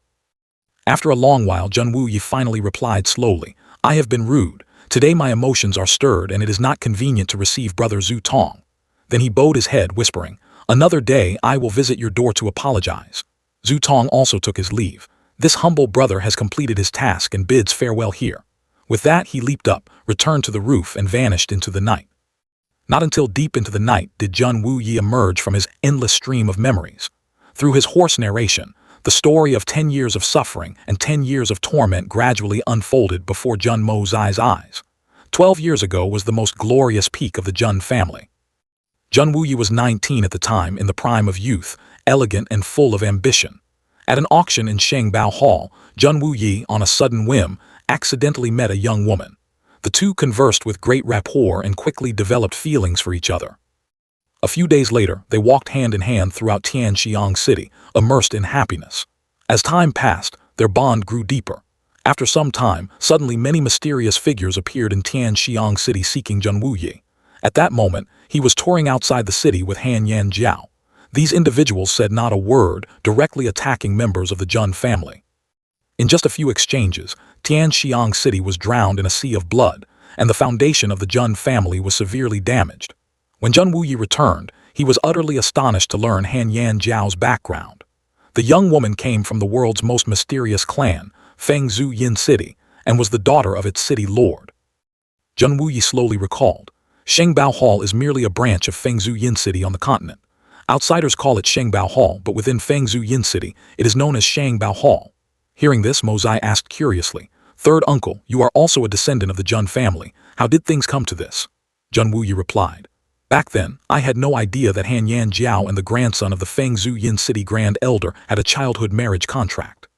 After a long while, Jun Wuyi finally replied slowly, "I have been rude. Today my emotions are stirred and it is not convenient to receive Brother Zhu Tong." Then he bowed his head, whispering, "Another day I will visit your door to apologize." Zhu Tong also took his leave. This humble brother has completed his task and bids farewell here. With that, he leaped up, returned to the roof, and vanished into the night. Not until deep into the night did Jun Wuyi emerge from his endless stream of memories. Through his hoarse narration, the story of 10 years of suffering and 10 years of torment gradually unfolded before Jun Mo Zai's eyes. 12 years ago was the most glorious peak of the Jun family. Jun Wuyi was 19 at the time, in the prime of youth, elegant and full of ambition. At an auction in Shengbao Hall, Jun Wuyi, on a sudden whim, accidentally met a young woman. The two conversed with great rapport and quickly developed feelings for each other. A few days later, they walked hand in hand throughout Tianxiang City, immersed in happiness. As time passed, their bond grew deeper. After some time, suddenly many mysterious figures appeared in Tianxiang City seeking Jun Wuyi. At that moment, he was touring outside the city with Han Yan Jiao. These individuals said not a word, directly attacking members of the Jun family. In just a few exchanges, Tianxiang City was drowned in a sea of blood. and the foundation of the Jun family was severely damaged. When Jun Wuyi returned, he was utterly astonished to learn Han Yan Jiao's background. The young woman came from the world's most mysterious clan, Fengzhou Yin City, and was the daughter of its city lord. Jun Wuyi slowly recalled, Shengbao Hall is merely a branch of Fengzhou Yin City on the continent. Outsiders call it Shengbao Hall, but within Fengzhou Yin City, it is known as Shangbao Hall. Hearing this, Mo Zai asked curiously, "Third uncle, you are also a descendant of the Jun family. How did things come to this?" Jun Wuyi replied, "Back then, I had no idea that Han Yan Jiao and the grandson of the Fengzhou Yin City Grand Elder had a childhood marriage contract.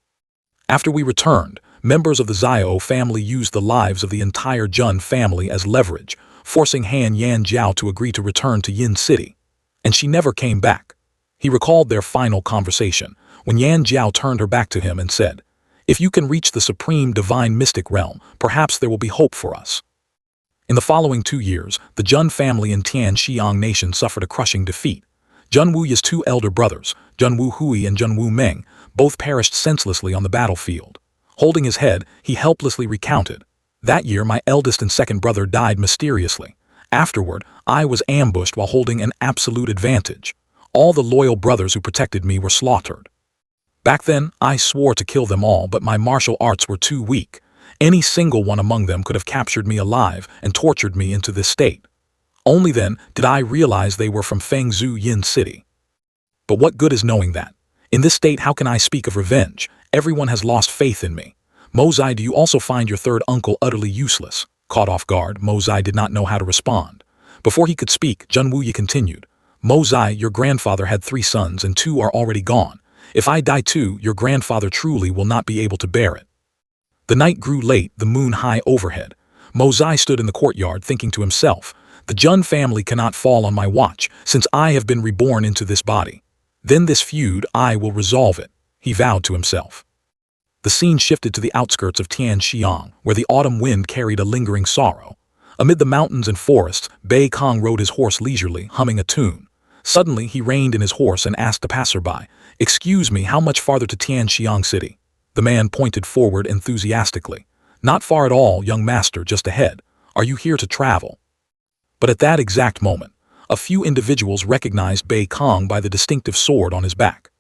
After we returned, members of the Xiao family used the lives of the entire Jun family as leverage, forcing Han Yan Jiao to agree to return to Yin City. And she never came back." He recalled their final conversation, when Yan Jiao turned her back to him and said, "If you can reach the supreme divine mystic realm, perhaps there will be hope for us." In the following 2 years, the Jun family in Tianxiang Nation suffered a crushing defeat. Jun Wuyi's 2 elder brothers, Jun Wu Hui and Jun Wu Meng, both perished senselessly on the battlefield. Holding his head, he helplessly recounted, "That year my eldest and second brother died mysteriously. Afterward, I was ambushed while holding an absolute advantage. All the loyal brothers who protected me were slaughtered. Back then, I swore to kill them all, but my martial arts were too weak. Any single one among them could have captured me alive and tortured me into this state. Only then did I realize they were from Fengzhou Yin City. But what good is knowing that? In this state, how can I speak of revenge? Everyone has lost faith in me. Mo Zai, do you also find your third uncle utterly useless?" Caught off guard, Mo Zai did not know how to respond. Before he could speak, Jun Wuyi continued, "Mo Zai, your grandfather had 3 sons and 2 are already gone. If I die too, your grandfather truly will not be able to bear it." The night grew late, the moon high overhead. Mo Zai stood in the courtyard thinking to himself, "The Jun family cannot fall on my watch, since I have been reborn into this body. Then this feud, I will resolve it," he vowed to himself. The scene shifted to the outskirts of Tianxiang, where the autumn wind carried a lingering sorrow. Amid the mountains and forests, Bei Kong rode his horse leisurely, humming a tune. Suddenly, he reined in his horse and asked a passerby, "Excuse me, how much farther to Tianxiang City?" The man pointed forward enthusiastically. "Not far at all, young master, just ahead. Are you here to travel?" But at that exact moment, a few individuals recognized Bei Kong by the distinctive sword on his back.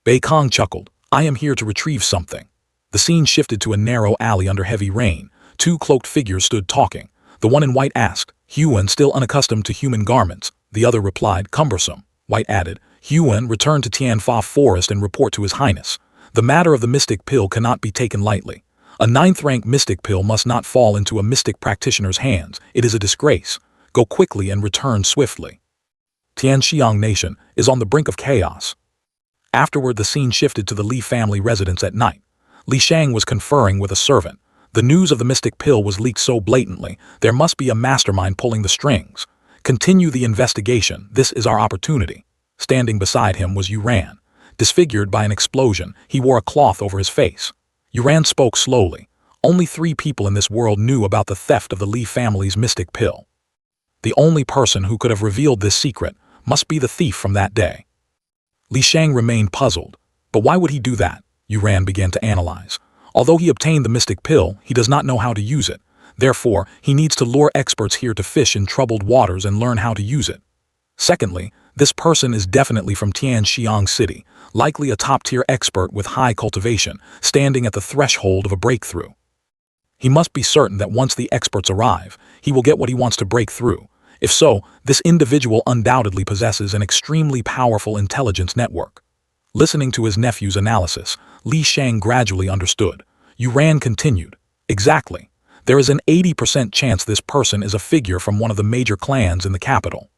Bei Kong chuckled, "I am here to retrieve something." The scene shifted to a narrow alley under heavy rain. 2 cloaked figures stood talking. The one in white asked, "Huan, still unaccustomed to human garments?" The other replied, "Cumbersome." White added, "Huan, return to Tianfa Forest and report to His Highness. The matter of the mystic pill cannot be taken lightly. A 9th-rank mystic pill must not fall into a mystic practitioner's hands. It is a disgrace. Go quickly and return swiftly." Tianxiang Nation is on the brink of chaos. Afterward, the scene shifted to the Li family residence at night. Li Shang was conferring with a servant. The news of the mystic pill was leaked so blatantly, there must be a mastermind pulling the strings. "Continue the investigation. This is our opportunity." Standing beside him was Yuran. Disfigured by an explosion, he wore a cloth over his face. Yuran spoke slowly. Only 3 people in this world knew about the theft of the Li family's mystic pill. The only person who could have revealed this secret must be the thief from that day. Li Shang remained puzzled. But why would he do that? Yuran began to analyze. Although he obtained the mystic pill, he does not know how to use it. Therefore, he needs to lure experts here to fish in troubled waters and learn how to use it. Secondly, this person is definitely from Tianxiang City, likely a top-tier expert with high cultivation, standing at the threshold of a breakthrough. He must be certain that once the experts arrive, he will get what he wants to break through. If so, this individual undoubtedly possesses an extremely powerful intelligence network. Listening to his nephew's analysis, Li Shang gradually understood. Yuran continued, "Exactly. There is an 80% chance this person is a figure from one of the major clans in the capital.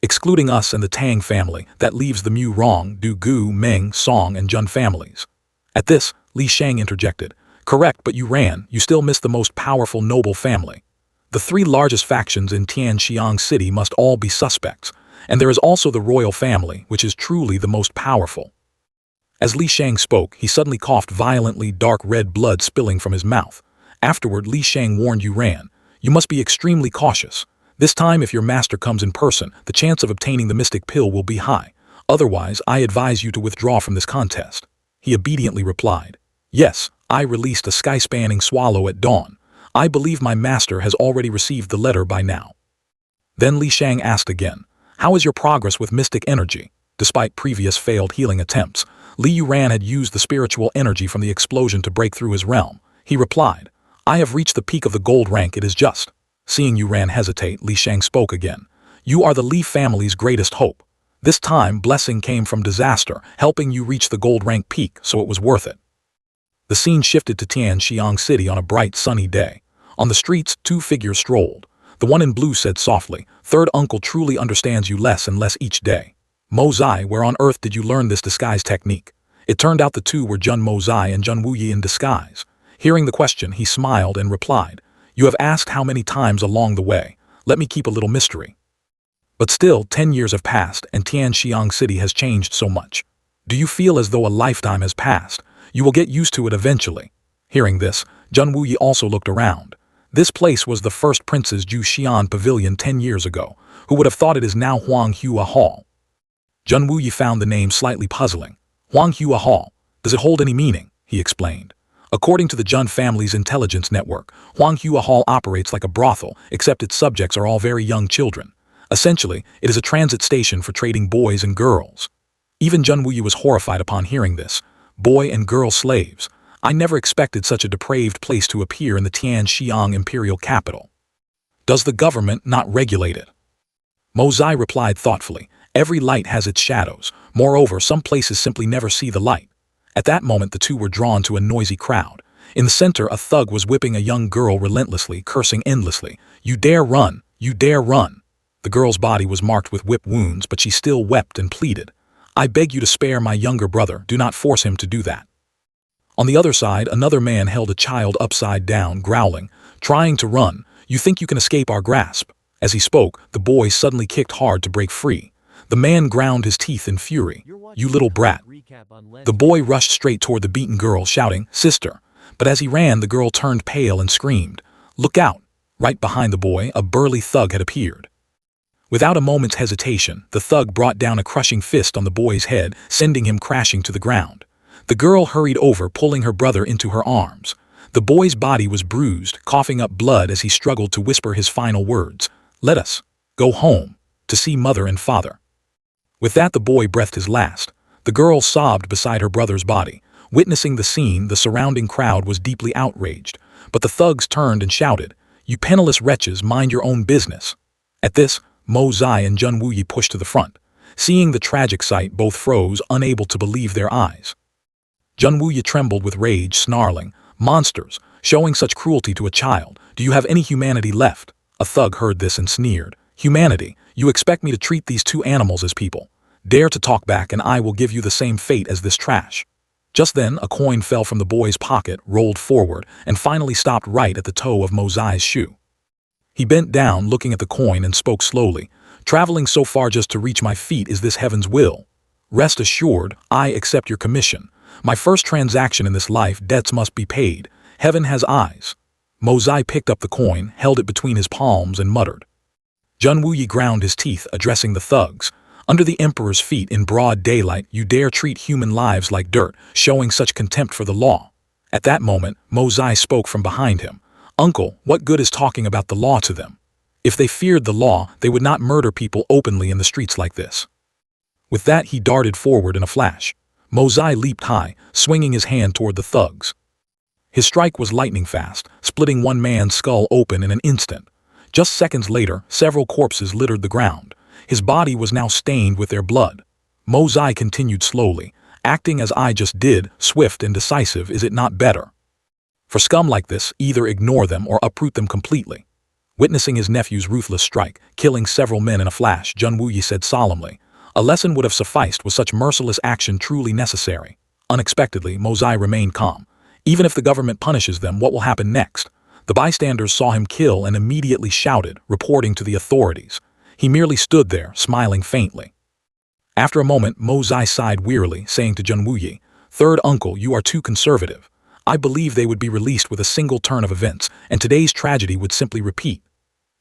Excluding us and the Tang family, that leaves the Mu Rong, Du Gu, Meng, Song, and Jun families." At this, Li Shang interjected, "Correct, but Yuran, you still miss the most powerful noble family. The 3 largest factions in Tianxiang City must all be suspects, and there is also the royal family, which is truly the most powerful." As Li Shang spoke, he suddenly coughed violently, dark red blood spilling from his mouth. Afterward, Li Shang warned Yuran, "You must be extremely cautious. This time, if your master comes in person, the chance of obtaining the mystic pill will be high. Otherwise, I advise you to withdraw from this contest." He obediently replied, "Yes, I released a sky-spanning swallow at dawn. I believe my master has already received the letter by now. Then Li Shang asked again, how is your progress with mystic energy? Despite previous failed healing attempts, Li Yuran had used the spiritual energy from the explosion to break through his realm. He replied, I have reached the peak of the gold rank, it is just. Seeing Yuran hesitate, Li Shang spoke again. You are the Li family's greatest hope. This time, blessing came from disaster, helping you reach the gold rank peak, so it was worth it. The scene shifted to Tianxiang City on a bright, sunny day. On the streets, two figures strolled. The one in blue said softly, third uncle truly understands you less and less each day. Mo Zai, where on earth did you learn this disguise technique? It turned out the two were Jun Mo Zai and Jun Wuyi in disguise. Hearing the question, he smiled and replied, you have asked how many times along the way. Let me keep a little mystery. But still, 10 years have passed and Tianxiang City has changed so much. Do you feel as though a lifetime has passed? You will get used to it eventually. Hearing this, Jun Wuyi also looked around. This place was the first Prince's Ju Xian Pavilion 10 years ago. Who would have thought it is now Huang Hua Hall? Jun Wuyi found the name slightly puzzling. Huang Hua Hall. Does it hold any meaning? He explained. According to the Jun family's intelligence network, Huang Hua Hall operates like a brothel, except its subjects are all very young children. Essentially, it is a transit station for trading boys and girls. Even Jun Wuyi was horrified upon hearing this. Boy and girl slaves. I never expected such a depraved place to appear in the Tianxiang imperial capital. Does the government not regulate it? Mo Zai replied thoughtfully, every light has its shadows. Moreover, some places simply never see the light. At that moment, the two were drawn to a noisy crowd. In the center, a thug was whipping a young girl relentlessly, cursing endlessly. You dare run! You dare run! The girl's body was marked with whip wounds, but she still wept and pleaded. I beg you to spare my younger brother, do not force him to do that. On the other side, another man held a child upside down, growling, trying to run. You think you can escape our grasp? As he spoke, the boy suddenly kicked hard to break free. The man ground his teeth in fury. You little brat. The boy rushed straight toward the beaten girl, shouting, Sister. But as he ran, the girl turned pale and screamed. Look out! Right behind the boy, a burly thug had appeared. Without a moment's hesitation, the thug brought down a crushing fist on the boy's head, sending him crashing to the ground. The girl hurried over, pulling her brother into her arms. The boy's body was bruised, coughing up blood as he struggled to whisper his final words. Let us go home to see mother and father. With that, the boy breathed his last. The girl sobbed beside her brother's body. Witnessing the scene, the surrounding crowd was deeply outraged. But the thugs turned and shouted, You penniless wretches, mind your own business. At this, Mo Zai and Jun Wuyi pushed to the front. Seeing the tragic sight, both froze, unable to believe their eyes. Jun Wuyi trembled with rage, snarling, Monsters, showing such cruelty to a child. Do you have any humanity left? A thug heard this and sneered. Humanity? You expect me to treat these two animals as people? Dare to talk back and I will give you the same fate as this trash. Just then, a coin fell from the boy's pocket, rolled forward, and finally stopped right at the toe of Mo Zai's shoe. He bent down, looking at the coin, and spoke slowly. Traveling so far just to reach my feet, is this heaven's will? Rest assured, I accept your commission. My first transaction in this life, debts must be paid. Heaven has eyes. Mo Zai picked up the coin, held it between his palms, and muttered. Jun Wuyi ground his teeth, addressing the thugs. Under the emperor's feet in broad daylight, you dare treat human lives like dirt, showing such contempt for the law. At that moment, Mo Zai spoke from behind him. Uncle, what good is talking about the law to them? If they feared the law, they would not murder people openly in the streets like this. With that, he darted forward in a flash. Mo Zai leaped high, swinging his hand toward the thugs. His strike was lightning fast, splitting one man's skull open in an instant. Just seconds later, several corpses littered the ground. His body was now stained with their blood. Mo Zai continued slowly, acting as I just did, swift and decisive, is it not better? For scum like this, either ignore them or uproot them completely. Witnessing his nephew's ruthless strike, killing several men in a flash, Jun Wuyi said solemnly, a lesson would have sufficed. Was such merciless action truly necessary? Unexpectedly, Mo Zai remained calm. Even if the government punishes them, what will happen next? The bystanders saw him kill and immediately shouted, reporting to the authorities. He merely stood there, smiling faintly. After a moment, Mo Zai sighed wearily, saying to Jun Wuyi, Third uncle, you are too conservative. I believe they would be released with a single turn of events, and today's tragedy would simply repeat.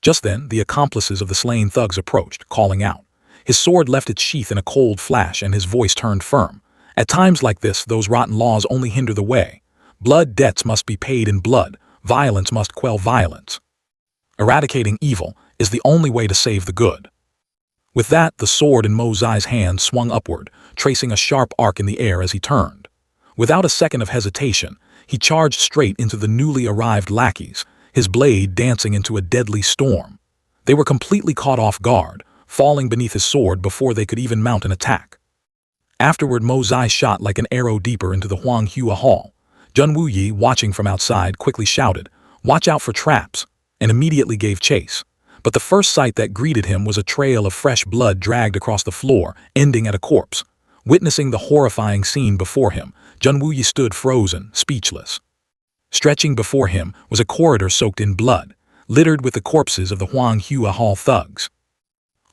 Just then, the accomplices of the slain thugs approached, calling out. His sword left its sheath in a cold flash and his voice turned firm. At times like this, those rotten laws only hinder the way. Blood debts must be paid in blood. Violence must quell violence. Eradicating evil is the only way to save the good. With that, the sword in Mo Zai's hand swung upward, tracing a sharp arc in the air as he turned. Without a second of hesitation, he charged straight into the newly arrived lackeys, his blade dancing into a deadly storm. They were completely caught off guard, falling beneath his sword before they could even mount an attack. Afterward, Mo Zai shot like an arrow deeper into the Huanghua Hall. Zhen Wuyi, watching from outside, quickly shouted, "Watch out for traps," and immediately gave chase. But the first sight that greeted him was a trail of fresh blood dragged across the floor, ending at a corpse. Witnessing the horrifying scene before him, Zhen Wuyi stood frozen, speechless. Stretching before him was a corridor soaked in blood, littered with the corpses of the Huanghua Hall thugs.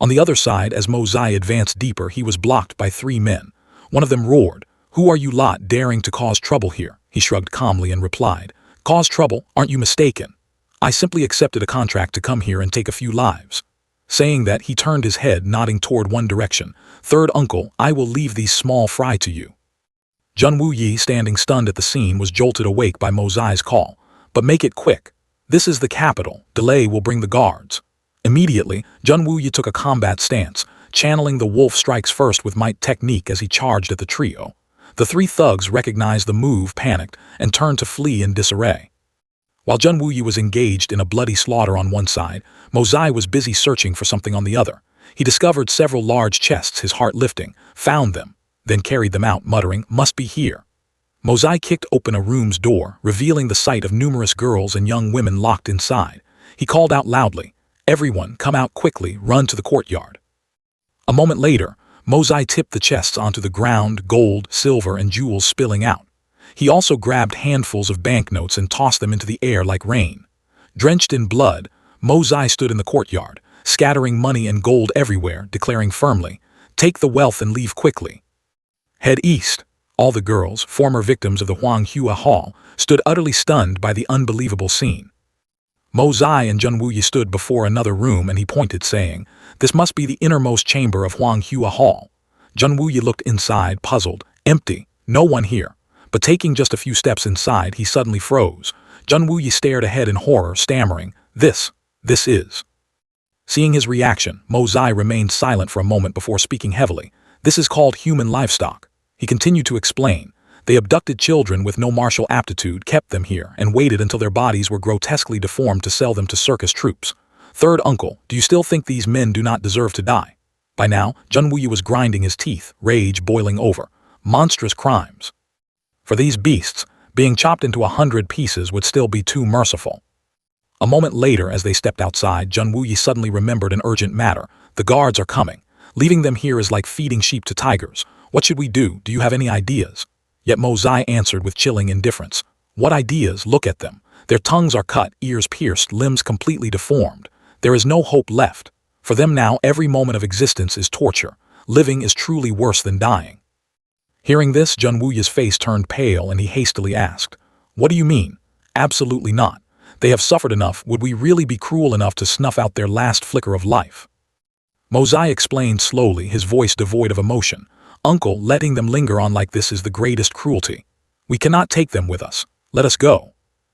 On the other side, as Mo Zai advanced deeper, he was blocked by 3 men. One of them roared, "Who are you lot daring to cause trouble here?" He shrugged calmly and replied, "Cause trouble? Aren't you mistaken? I simply accepted a contract to come here and take a few lives." Saying that, he turned his head, nodding toward one direction. "Third uncle, I will leave these small fry to you." Zhen Wuyi, standing stunned at the scene, was jolted awake by Mo Zai's call. "But make it quick. This is the capital. Delay will bring the guards." Immediately, Zhen Wuyi took a combat stance, channeling the wolf strikes first with might technique as he charged at the trio. The 3 thugs recognized the move, panicked, and turned to flee in disarray. While Zhen Wuyi was engaged in a bloody slaughter on one side, Mo Zai was busy searching for something on the other. He discovered several large chests, his heart lifting, found them, then carried them out, muttering, "Must be here." Mo Zai kicked open a room's door, revealing the sight of numerous girls and young women locked inside. He called out loudly, "Everyone, come out quickly, run to the courtyard." A moment later, Mo Zai tipped the chests onto the ground, gold, silver, and jewels spilling out. He also grabbed handfuls of banknotes and tossed them into the air like rain. Drenched in blood, Mo Zai stood in the courtyard, scattering money and gold everywhere, declaring firmly, "Take the wealth and leave quickly." Head east. All the girls, former victims of the Huanghua Hall, stood utterly stunned by the unbelievable scene. Mo Zai and Zhen Wuyi stood before another room and he pointed, saying, "This must be the innermost chamber of Huanghua Hall." Zhen Wuyi looked inside, puzzled. Empty. No one here. But taking just a few steps inside, he suddenly froze. Zhen Wuyi stared ahead in horror, stammering, This is. Seeing his reaction, Mo Zai remained silent for a moment before speaking heavily. "This is called human livestock." He continued to explain. "They abducted children with no martial aptitude, kept them here, and waited until their bodies were grotesquely deformed to sell them to circus troops. Third uncle, do you still think these men do not deserve to die?" By now, Zhen Wuyi was grinding his teeth, rage boiling over. Monstrous crimes. For these beasts, being chopped into 100 pieces would still be too merciful. A moment later, as they stepped outside, Zhen Wuyi suddenly remembered an urgent matter. "The guards are coming. Leaving them here is like feeding sheep to tigers. What should we do? Do you have any ideas?" Yet Mo Zai answered with chilling indifference. "What ideas? Look at them. Their tongues are cut, ears pierced, limbs completely deformed. There is no hope left. For them now, every moment of existence is torture. Living is truly worse than dying." Hearing this, Zhen Wuyi's face turned pale and he hastily asked, "What do you mean?" "Absolutely not. They have suffered enough. Would we really be cruel enough to snuff out their last flicker of life?" Mo Zai explained slowly, his voice devoid of emotion. "Uncle, letting them linger on like this is the greatest cruelty. We cannot take them with us. Let us go."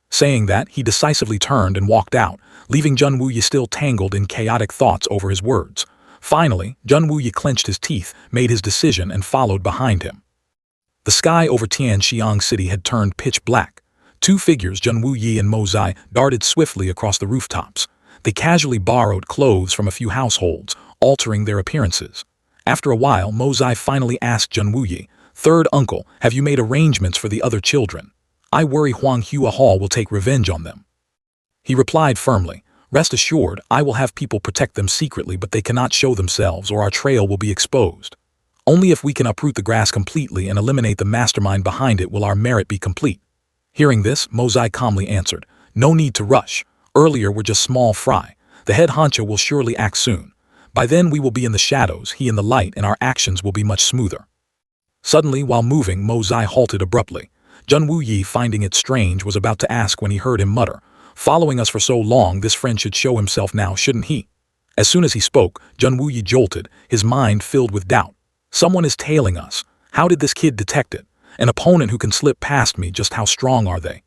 Saying that, he decisively turned and walked out, leaving Zhen Wuyi still tangled in chaotic thoughts over his words. Finally, Zhen Wuyi clenched his teeth, made his decision, and followed behind him. The sky over Tianxiang City had turned pitch black. 2 figures, Zhen Wuyi and Mo Zai, darted swiftly across the rooftops. They casually borrowed clothes from a few households, altering their appearances. After a while, Mo Zai finally asked Zhen Wuyi, "Third uncle, have you made arrangements for the other children? I worry Huanghua Hall will take revenge on them." He replied firmly, "Rest assured, I will have people protect them secretly, but they cannot show themselves or our trail will be exposed. Only if we can uproot the grass completely and eliminate the mastermind behind it will our merit be complete." Hearing this, Mo Zai calmly answered, "No need to rush. Earlier were just small fry. The head honcho will surely act soon. By then we will be in the shadows, he in the light, and our actions will be much smoother." Suddenly, while moving, Mo Zai halted abruptly. Zhen Wuyi, finding it strange, was about to ask when he heard him mutter, "Following us for so long, this friend should show himself now, shouldn't he?" As soon as he spoke, Zhen Wuyi jolted, his mind filled with doubt. "Someone is tailing us. How did this kid detect it? An opponent who can slip past me, just how strong are they?"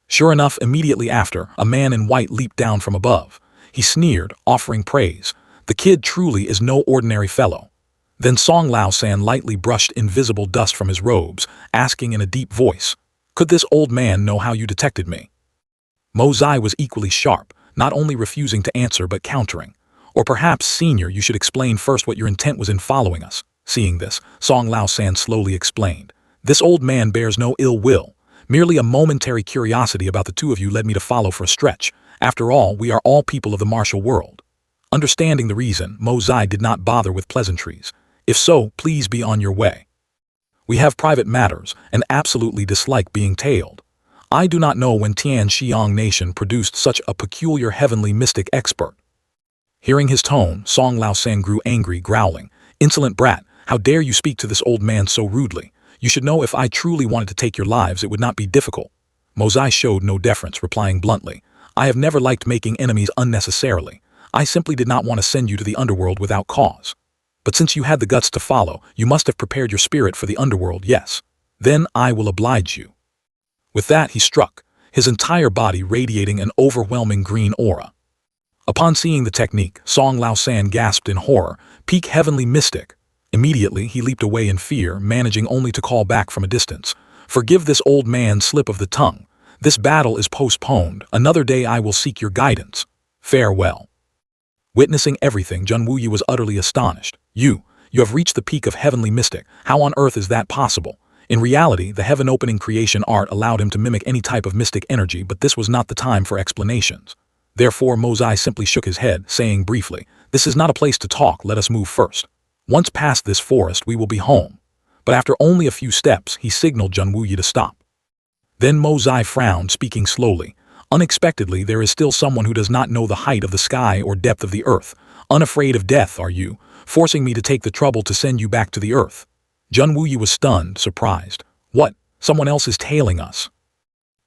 Sure enough, immediately after, a man in white leaped down from above. He sneered, offering praise. The kid truly is no ordinary fellow. Then Song Lao San lightly brushed invisible dust from his robes, asking in a deep voice, "Could this old man know how you detected me?" Mo Zai was equally sharp, not only refusing to answer but countering. "Or perhaps, senior, you should explain first what your intent was in following us." Seeing this, Song Lao San slowly explained, "This old man bears no ill will. Merely a momentary curiosity about the two of you led me to follow for a stretch. After all, we are all people of the martial world." Understanding the reason, Mo Zai did not bother with pleasantries. "If so, please be on your way. We have private matters, and absolutely dislike being tailed. I do not know when Tian Xiang Nation produced such a peculiar heavenly mystic expert." Hearing his tone, Song Lao San grew angry, growling, "Insolent brat, how dare you speak to this old man so rudely? You should know if I truly wanted to take your lives it would not be difficult." Mo Zai showed no deference, replying bluntly, "I have never liked making enemies unnecessarily. I simply did not want to send you to the underworld without cause. But since you had the guts to follow, you must have prepared your spirit for the underworld, yes. Then I will oblige you." With that, he struck, his entire body radiating an overwhelming green aura. Upon seeing the technique, Song Lao San gasped in horror, "Peak heavenly mystic." Immediately, he leaped away in fear, managing only to call back from a distance, "Forgive this old man's slip of the tongue. This battle is postponed. Another day I will seek your guidance. Farewell." Witnessing everything, Jun Wuyi was utterly astonished. You have reached the peak of heavenly mystic. How on earth is that possible?" In reality, the heaven-opening creation art allowed him to mimic any type of mystic energy, but this was not the time for explanations. Therefore, Mo Zai simply shook his head, saying briefly, "This is not a place to talk, let us move first. Once past this forest, we will be home." But after only a few steps, he signaled Jun Wuyi to stop. Then Mo Zai frowned, speaking slowly. "Unexpectedly, there is still someone who does not know the height of the sky or depth of the earth. Unafraid of death, are you, forcing me to take the trouble to send you back to the earth?" Jun Wuyi was stunned, surprised. "What? Someone else is tailing us?"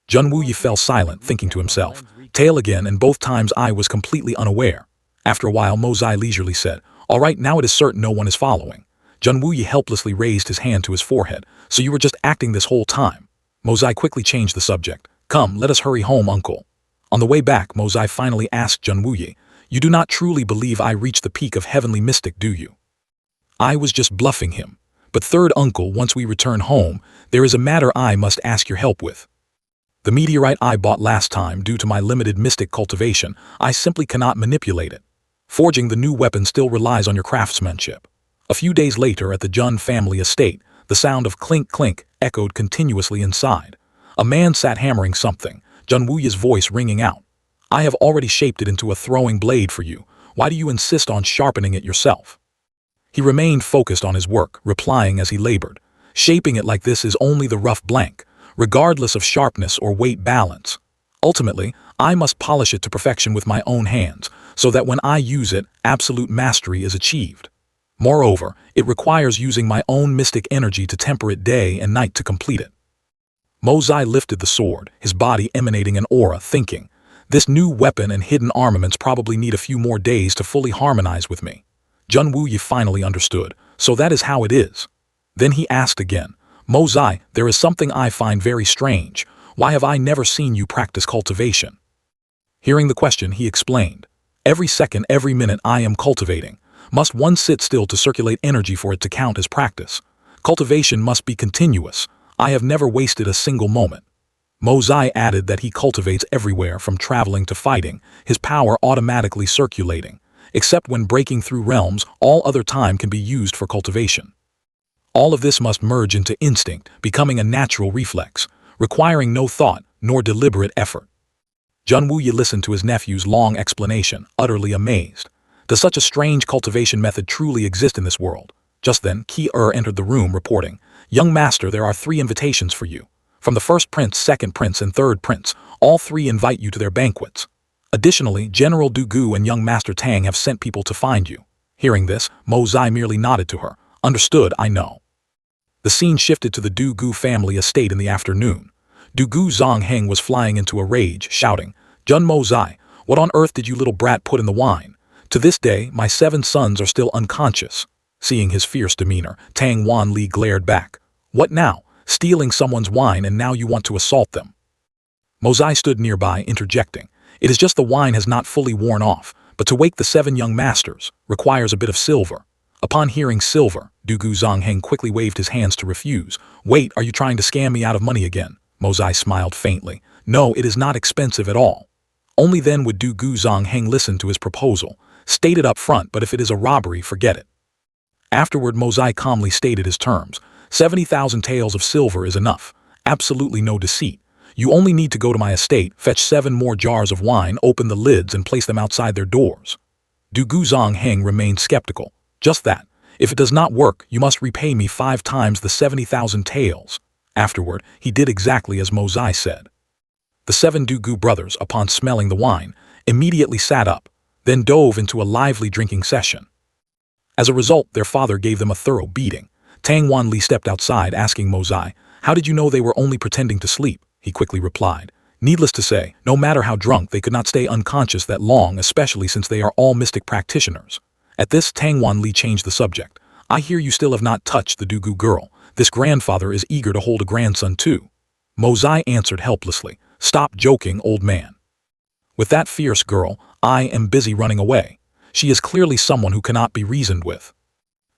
Jun Wuyi fell silent, thinking to himself, "Tail again, and both times I was completely unaware." After a while, Mo Zai leisurely said, "All right, now it is certain no one is following." Jun Wuyi helplessly raised his hand to his forehead. "So you were just acting this whole time?" Mo Zai quickly changed the subject. "Come, let us hurry home, uncle." On the way back, Mo Zai finally asked Jun Wuyi, "You do not truly believe I reached the peak of heavenly mystic, do you?" "I was just bluffing him. But third uncle, once we return home, there is a matter I must ask your help with. The meteorite I bought last time, due to my limited mystic cultivation, I simply cannot manipulate it. Forging the new weapon still relies on your craftsmanship." A few days later, at the Jun family estate, the sound of clink-clink echoed continuously inside. A man sat hammering something, Jun Wuyi's voice ringing out. "I have already shaped it into a throwing blade for you. Why do you insist on sharpening it yourself?" He remained focused on his work, replying as he labored, "Shaping it like this is only the rough blank, regardless of sharpness or weight balance. Ultimately, I must polish it to perfection with my own hands, so that when I use it, absolute mastery is achieved. Moreover, it requires using my own mystic energy to temper it day and night to complete it." Mo Zai lifted the sword, his body emanating an aura, thinking, "This new weapon and hidden armaments probably need a few more days to fully harmonize with me." Jun Wuyi finally understood, "So that is how it is." Then he asked again, "Mo Zai, there is something I find very strange. Why have I never seen you practice cultivation?" Hearing the question, he explained, "Every second, every minute I am cultivating. Must one sit still to circulate energy for it to count as practice? Cultivation must be continuous. I have never wasted a single moment." Mo Zai added that he cultivates everywhere from traveling to fighting, his power automatically circulating. Except when breaking through realms, all other time can be used for cultivation. All of this must merge into instinct, becoming a natural reflex, requiring no thought nor deliberate effort. Jun Wuyi listened to his nephew's long explanation, utterly amazed. Does such a strange cultivation method truly exist in this world? Just then, Ki-Er entered the room, reporting, "Young master, there are 3 invitations for you. From the first prince, second prince, and third prince, all 3 invite you to their banquets. Additionally, General Du Gu and young Master Tang have sent people to find you." Hearing this, Mo Zai merely nodded to her. "Understood, I know." The scene shifted to the Du Gu family estate in the afternoon. Du Gu Zongheng was flying into a rage, shouting, "Jun Mo Zai, what on earth did you little brat put in the wine? To this day, my 7 sons are still unconscious." Seeing his fierce demeanor, Tang Wanli glared back. "What now? Stealing someone's wine and now you want to assault them?" Mozai stood nearby, interjecting. It is just the wine has not fully worn off, but to wake the 7 young masters requires a bit of silver. Upon hearing silver, Dugu Zongheng quickly waved his hands to refuse. Wait, are you trying to scam me out of money again? Mozai smiled faintly. No, it is not expensive at all. Only then would Dugu Zongheng listen to his proposal. Stated up front, but if it is a robbery, forget it. Afterward, Mozai calmly stated his terms. 70,000 taels of silver is enough. Absolutely no deceit. You only need to go to my estate, fetch 7 more jars of wine, open the lids, and place them outside their doors. Dugu Zongheng remained skeptical. Just that. If it does not work, you must repay me 5 times the 70,000 taels. Afterward, he did exactly as Mozai said. The 7 Dugu brothers, upon smelling the wine, immediately sat up, then dove into a lively drinking session. As a result, their father gave them a thorough beating. Tang Wanli stepped outside, asking Mozai, "How did you know they were only pretending to sleep?" He quickly replied. Needless to say, no matter how drunk, they could not stay unconscious that long, especially since they are all mystic practitioners. At this, Tang Wanli changed the subject. "I hear you still have not touched the Dugu girl. This grandfather is eager to hold a grandson too." Mozai answered helplessly. "Stop joking, old man. With that fierce girl, I am busy running away. She is clearly someone who cannot be reasoned with."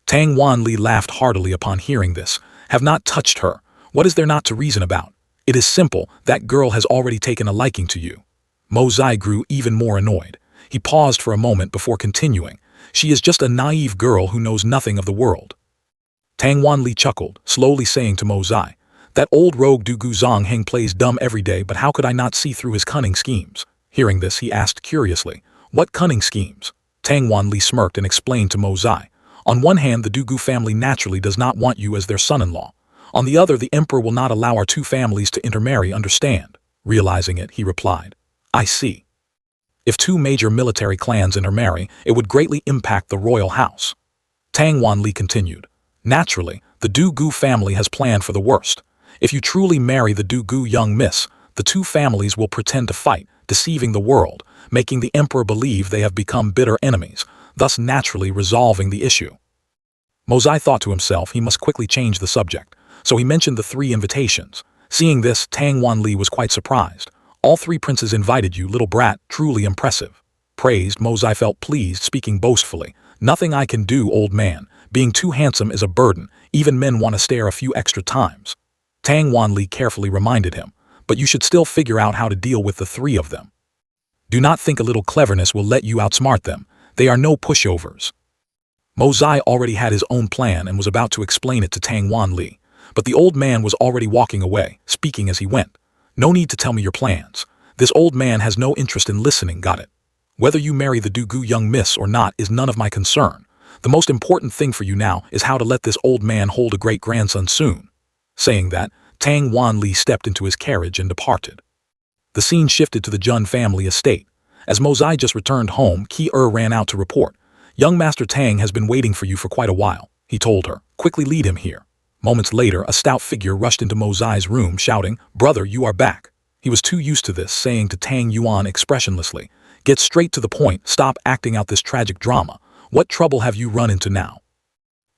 Tang Wanli laughed heartily upon hearing this. "Have not touched her. What is there not to reason about? It is simple, that girl has already taken a liking to you." Mozai grew even more annoyed. He paused for a moment before continuing. "She is just a naive girl who knows nothing of the world." Tang Wanli chuckled, slowly saying to Mozai, "That old rogue Dugu Zongheng plays dumb every day, but how could I not see through his cunning schemes?" Hearing this, he asked curiously, "What cunning schemes?" Tang Wanli smirked and explained to Mozai. "On one hand, the Dugu family naturally does not want you as their son-in-law. On the other, the emperor will not allow our 2 families to intermarry, understand?" Realizing it, he replied, "I see. If 2 major military clans intermarry, it would greatly impact the royal house." Tang Wanli continued, "Naturally, the Dugu family has planned for the worst. If you truly marry the Dugu young miss, the 2 families will pretend to fight, deceiving the world, making the emperor believe they have become bitter enemies, thus naturally resolving the issue." Mozai thought to himself he must quickly change the subject, so he mentioned the 3 invitations. Seeing this, Tang Wanli was quite surprised. "All 3 princes invited you, little brat, truly impressive." Praised, Mozai felt pleased, speaking boastfully. "Nothing I can do, old man. Being too handsome is a burden. Even men want to stare a few extra times." Tang Wanli carefully reminded him, "But you should still figure out how to deal with the 3 of them. Do not think a little cleverness will let you outsmart them. They are no pushovers." Mozai already had his own plan and was about to explain it to Tang Wanli, but the old man was already walking away, speaking as he went. "No need to tell me your plans. This old man has no interest in listening, got it? Whether you marry the Dugu young miss or not is none of my concern. The most important thing for you now is how to let this old man hold a great-grandson soon." Saying that, Tang Wanli stepped into his carriage and departed. The scene shifted to the Jun family estate. As Mozai just returned home, Ki-er ran out to report. "Young Master Tang has been waiting for you for quite a while," he told her. "Quickly lead him here." Moments later, a stout figure rushed into Mozai's room, shouting, "Brother, you are back." He was too used to this, saying to Tang Yuan expressionlessly, "Get straight to the point, stop acting out this tragic drama. What trouble have you run into now?"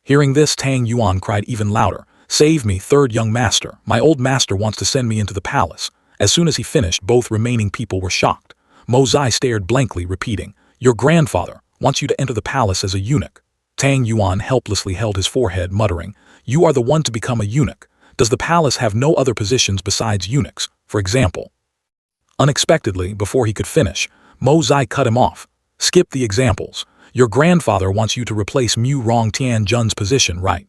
Hearing this, Tang Yuan cried even louder, "Save me, 3rd young master. My old master wants to send me into the palace." As soon as he finished, both remaining people were shocked. Mozai stared blankly, repeating, "Your grandfather wants you to enter the palace as a eunuch." Tang Yuan helplessly held his forehead, muttering, "You are the one to become a eunuch. Does the palace have no other positions besides eunuchs, for example?" Unexpectedly, before he could finish, Mozai cut him off. "Skip the examples. Your grandfather wants you to replace Mu Rong Tian Jun's position, right?"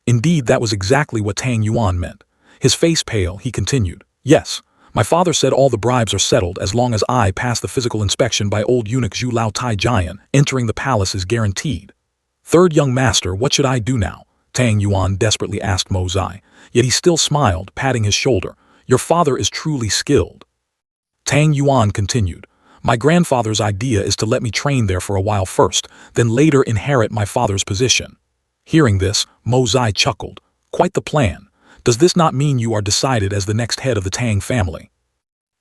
Indeed, that was exactly what Tang Yuan meant. His face pale, he continued, "Yes. My father said all the bribes are settled as long as I pass the physical inspection by old eunuch Zhu Lao Tai Jian. Entering the palace is guaranteed." "3rd young master, what should I do now?" Tang Yuan desperately asked Mozai, yet he still smiled, patting his shoulder. "Your father is truly skilled." Tang Yuan continued, "My grandfather's idea is to let me train there for a while first, then later inherit my father's position." Hearing this, Mozai chuckled. "Quite the plan. Does this not mean you are decided as the next head of the Tang family?"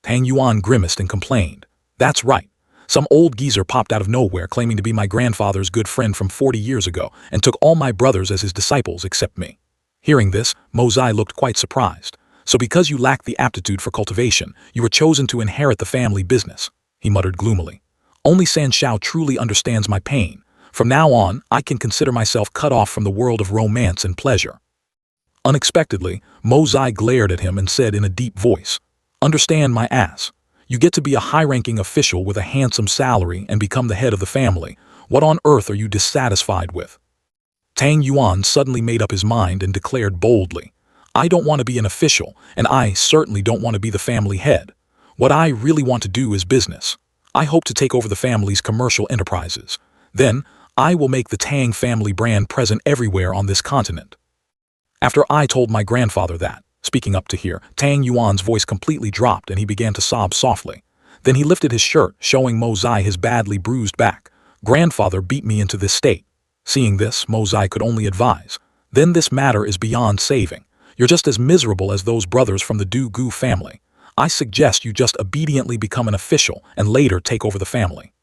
Tang Yuan grimaced and complained, "That's right. Some old geezer popped out of nowhere claiming to be my grandfather's good friend from 40 years ago and took all my brothers as his disciples except me." Hearing this, Mozai looked quite surprised. So because you lack the aptitude for cultivation, you were chosen to inherit the family business, he muttered gloomily. Only San Shao truly understands my pain. From now on, I can consider myself cut off from the world of romance and pleasure. Unexpectedly, Mo Zai glared at him and said in a deep voice, "Understand my ass. You get to be a high-ranking official with a handsome salary and become the head of the family. What on earth are you dissatisfied with?" Tang Yuan suddenly made up his mind and declared boldly, "I don't want to be an official, and I certainly don't want to be the family head. What I really want to do is business. I hope to take over the family's commercial enterprises. Then, I will make the Tang family brand present everywhere on this continent." After I told my grandfather that, speaking up to hear, Tang Yuan's voice completely dropped and he began to sob softly. Then he lifted his shirt, showing Mo Zai his badly bruised back. "Grandfather beat me into this state." Seeing this, Mo Zai could only advise, "Then this matter is beyond saving. You're just as miserable as those brothers from the Du Gu family. I suggest you just obediently become an official and later take over the family."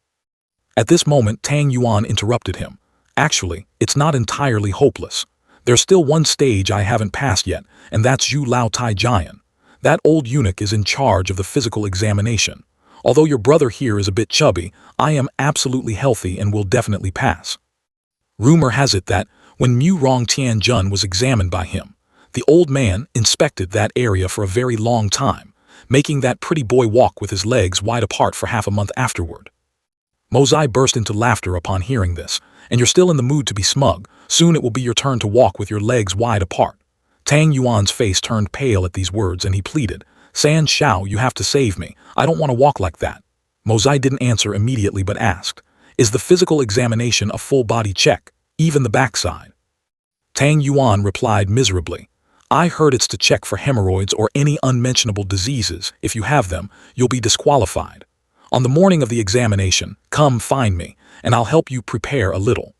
At this moment, Tang Yuan interrupted him. "Actually, it's not entirely hopeless. There's still one stage I haven't passed yet, and that's Yu Lao Tai Jian. That old eunuch is in charge of the physical examination. Although your brother here is a bit chubby, I am absolutely healthy and will definitely pass." Rumor has it that, when Mu Rong Tianjun was examined by him, the old man inspected that area for a very long time, making that pretty boy walk with his legs wide apart for half a month afterward. Mo Zai burst into laughter upon hearing this, "And you're still in the mood to be smug. Soon it will be your turn to walk with your legs wide apart." Tang Yuan's face turned pale at these words and he pleaded, "San Shao, you have to save me. I don't want to walk like that." Mo Zai didn't answer immediately but asked, "Is the physical examination a full-body check, even the backside?" Tang Yuan replied miserably, "I heard it's to check for hemorrhoids or any unmentionable diseases. If you have them, you'll be disqualified. On the morning of the examination, come find me, and I'll help you prepare a little."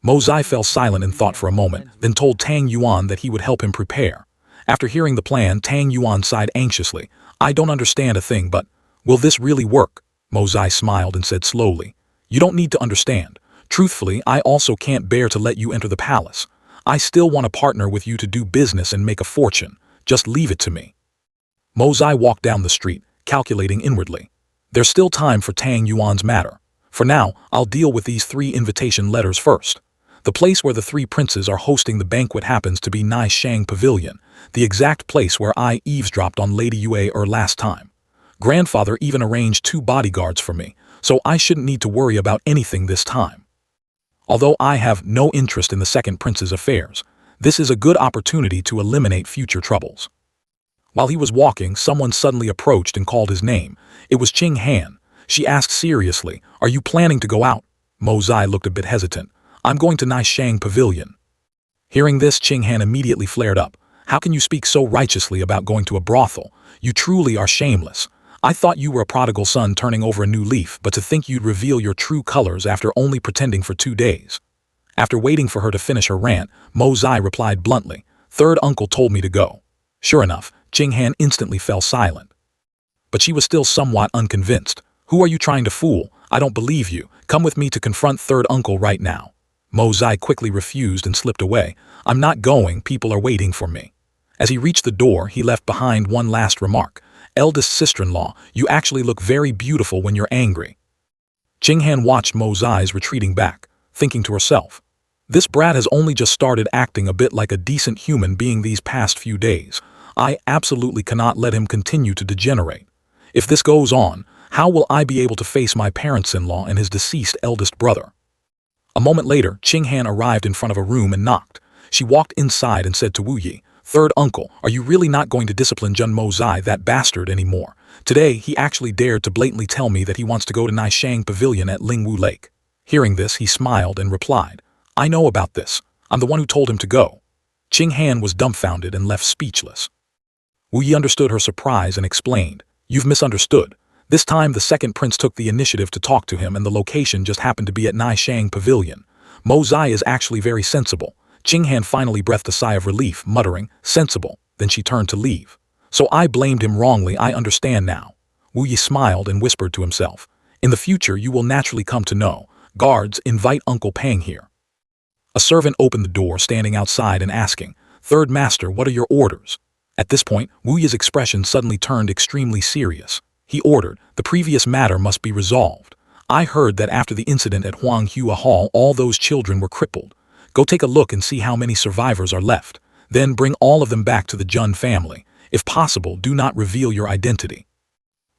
Mo Zai fell silent in thought for a moment, then told Tang Yuan that he would help him prepare. After hearing the plan, Tang Yuan sighed anxiously, "I don't understand a thing, but will this really work?" Mo Zai smiled and said slowly, "You don't need to understand. Truthfully, I also can't bear to let you enter the palace. I still want to partner with you to do business and make a fortune. Just leave it to me." Mo Zai walked down the street, calculating inwardly. There's still time for Tang Yuan's matter. For now, I'll deal with these 3 invitation letters first. The place where the 3 princes are hosting the banquet happens to be Naishang Pavilion, the exact place where I eavesdropped on Lady Yue last time. Grandfather even arranged 2 bodyguards for me, so I shouldn't need to worry about anything this time. Although I have no interest in the second prince's affairs, this is a good opportunity to eliminate future troubles. While he was walking, someone suddenly approached and called his name. It was Qing Han. She asked seriously, "Are you planning to go out?" Mo Zai looked a bit hesitant. "I'm going to Naishang Pavilion." Hearing this, Qing Han immediately flared up. "How can you speak so righteously about going to a brothel? You truly are shameless. I thought you were a prodigal son turning over a new leaf, but to think you'd reveal your true colors after only pretending for 2 days. After waiting for her to finish her rant, Mo Zai replied bluntly, "Third uncle told me to go." Sure enough, Qing Han instantly fell silent. But she was still somewhat unconvinced. "Who are you trying to fool? I don't believe you. Come with me to confront third uncle right now." Mo Zai quickly refused and slipped away. "I'm not going, people are waiting for me." As he reached the door, he left behind one last remark. "Eldest sister-in-law, you actually look very beautiful when you're angry." Qing Han watched Mo Zai's retreating back, thinking to herself, "This brat has only just started acting a bit like a decent human being these past few days. I absolutely cannot let him continue to degenerate. If this goes on, how will I be able to face my parents-in-law and his deceased eldest brother?" A moment later, Qing Han arrived in front of a room and knocked. She walked inside and said to Wu Yi, "Third uncle, are you really not going to discipline Jun Mo Zai, that bastard, anymore? Today, he actually dared to blatantly tell me that he wants to go to Naishang Pavilion at Lingwu Lake." Hearing this, he smiled and replied, "I know about this. I'm the one who told him to go." Qing Han was dumbfounded and left speechless. Wu Yi understood her surprise and explained, "You've misunderstood. This time the second prince took the initiative to talk to him and the location just happened to be at Naishang Pavilion. Mo Zai is actually very sensible." Qing Han finally breathed a sigh of relief, muttering, "Sensible." Then she turned to leave. "So I blamed him wrongly, I understand now." Wu Yi smiled and whispered to himself, "In the future you will naturally come to know. Guards, invite Uncle Pang here." A servant opened the door, standing outside and asking, "Third master, what are your orders?" At this point, Wu Ye's expression suddenly turned extremely serious. He ordered, "The previous matter must be resolved. I heard that after the incident at Huanghua Hall all those children were crippled. Go take a look and see how many survivors are left. Then bring all of them back to the Jun family. If possible, do not reveal your identity.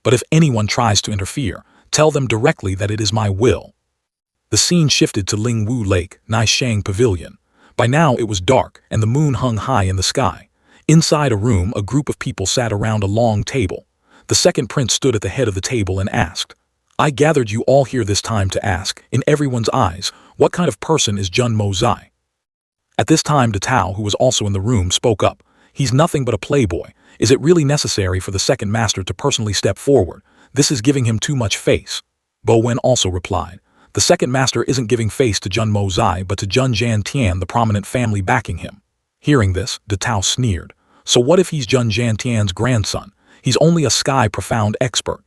But if anyone tries to interfere, tell them directly that it is my will." The scene shifted to Lingwu Lake, Naishang Pavilion. By now it was dark and the moon hung high in the sky. Inside a room, a group of people sat around a long table. The second prince stood at the head of the table and asked, "I gathered you all here this time to ask, in everyone's eyes, what kind of person is Jun Mozai?" At this time, De Tao, who was also in the room, spoke up. "He's nothing but a playboy. Is it really necessary for the second master to personally step forward? This is giving him too much face." Bo Wen also replied, "The second master isn't giving face to Jun Mozai but to Jun Jantian, the prominent family backing him." Hearing this, De Tao sneered. "So what if he's Jun Jantian's grandson? He's only a sky profound expert.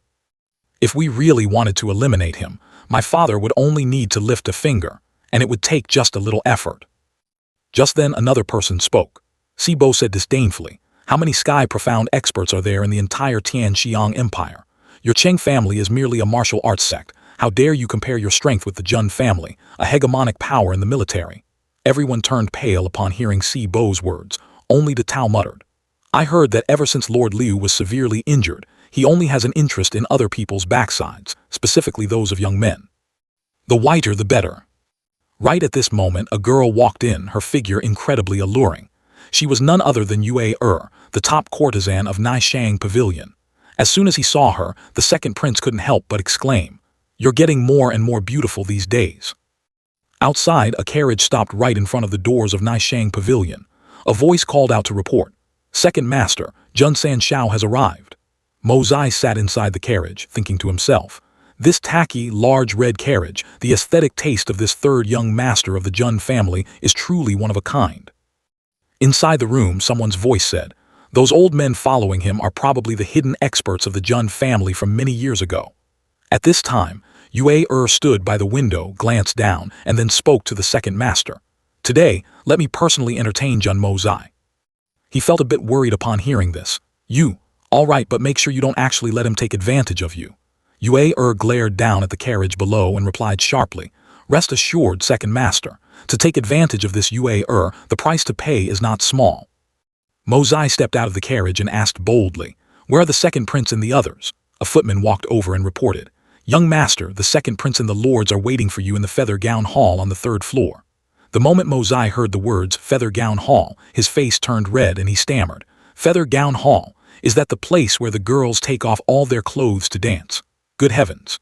If we really wanted to eliminate him, my father would only need to lift a finger, and it would take just a little effort." Just then another person spoke. Sibo said disdainfully, "How many sky profound experts are there in the entire Tianxiang Empire? Your Cheng family is merely a martial arts sect. How dare you compare your strength with the Jun family, a hegemonic power in the military?" Everyone turned pale upon hearing Sibo's words. Only De Tao muttered, "I heard that ever since Lord Liu was severely injured, he only has an interest in other people's backsides, specifically those of young men. The whiter the better." Right at this moment, a girl walked in, her figure incredibly alluring. She was none other than Yue the top courtesan of Naishang Pavilion. As soon as he saw her, the second prince couldn't help but exclaim, "You're getting more and more beautiful these days." Outside, a carriage stopped right in front of the doors of Naishang Pavilion. A voice called out to report, "Second Master, Jun Sanshao has arrived." Mozai sat inside the carriage, thinking to himself, "This tacky, large red carriage, the aesthetic taste of this third young master of the Jun family, is truly one of a kind." Inside the room, someone's voice said, "Those old men following him are probably the hidden experts of the Jun family from many years ago." At this time, Yue stood by the window, glanced down, and then spoke to the second master. "Today, let me personally entertain Jun Mozai." He felt a bit worried upon hearing this. All right, but make sure you don't actually let him take advantage of you." Yue glared down at the carriage below and replied sharply, "Rest assured, second master, to take advantage of this Yue the price to pay is not small." Mozai stepped out of the carriage and asked boldly, "Where are the second prince and the others?" A footman walked over and reported, "Young master, the second prince and the lords are waiting for you in the Feather Gown Hall on the 3rd floor." The moment Mozai heard the words Feather Gown Hall, his face turned red and he stammered, "Feather Gown Hall? Is that the place where the girls take off all their clothes to dance? Good heavens.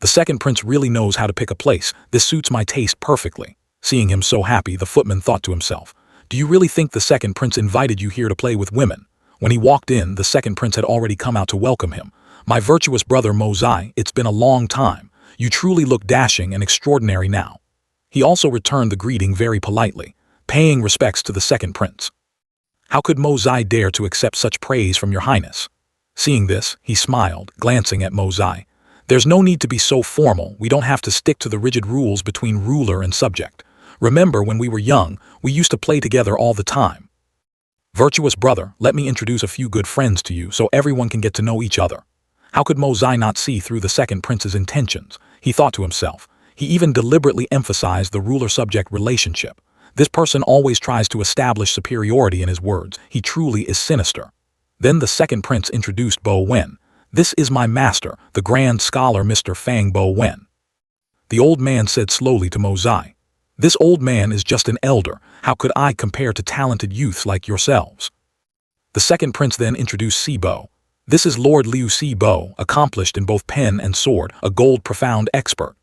The second prince really knows how to pick a place. This suits my taste perfectly." Seeing him so happy, the footman thought to himself, "Do you really think the second prince invited you here to play with women?" When he walked in, the second prince had already come out to welcome him. "My virtuous brother Mozai, it's been a long time. You truly look dashing and extraordinary now." He also returned the greeting very politely, paying respects to the second prince. "How could Mozai dare to accept such praise from your highness?" Seeing this, he smiled, glancing at Mozai. "There's no need to be so formal. We don't have to stick to the rigid rules between ruler and subject. Remember when we were young, we used to play together all the time. Virtuous brother, let me introduce a few good friends to you so everyone can get to know each other." How could Mozai not see through the second prince's intentions? He thought to himself. He even deliberately emphasized the ruler-subject relationship. This person always tries to establish superiority in his words. He truly is sinister. Then the second prince introduced Bo Wen. "This is my master, the grand scholar Mr. Fang Bo Wen." The old man said slowly to Mozai, "This old man is just an elder. How could I compare to talented youths like yourselves?" The second prince then introduced Sibo. "This is Lord Liu Sibo, accomplished in both pen and sword, a gold profound expert."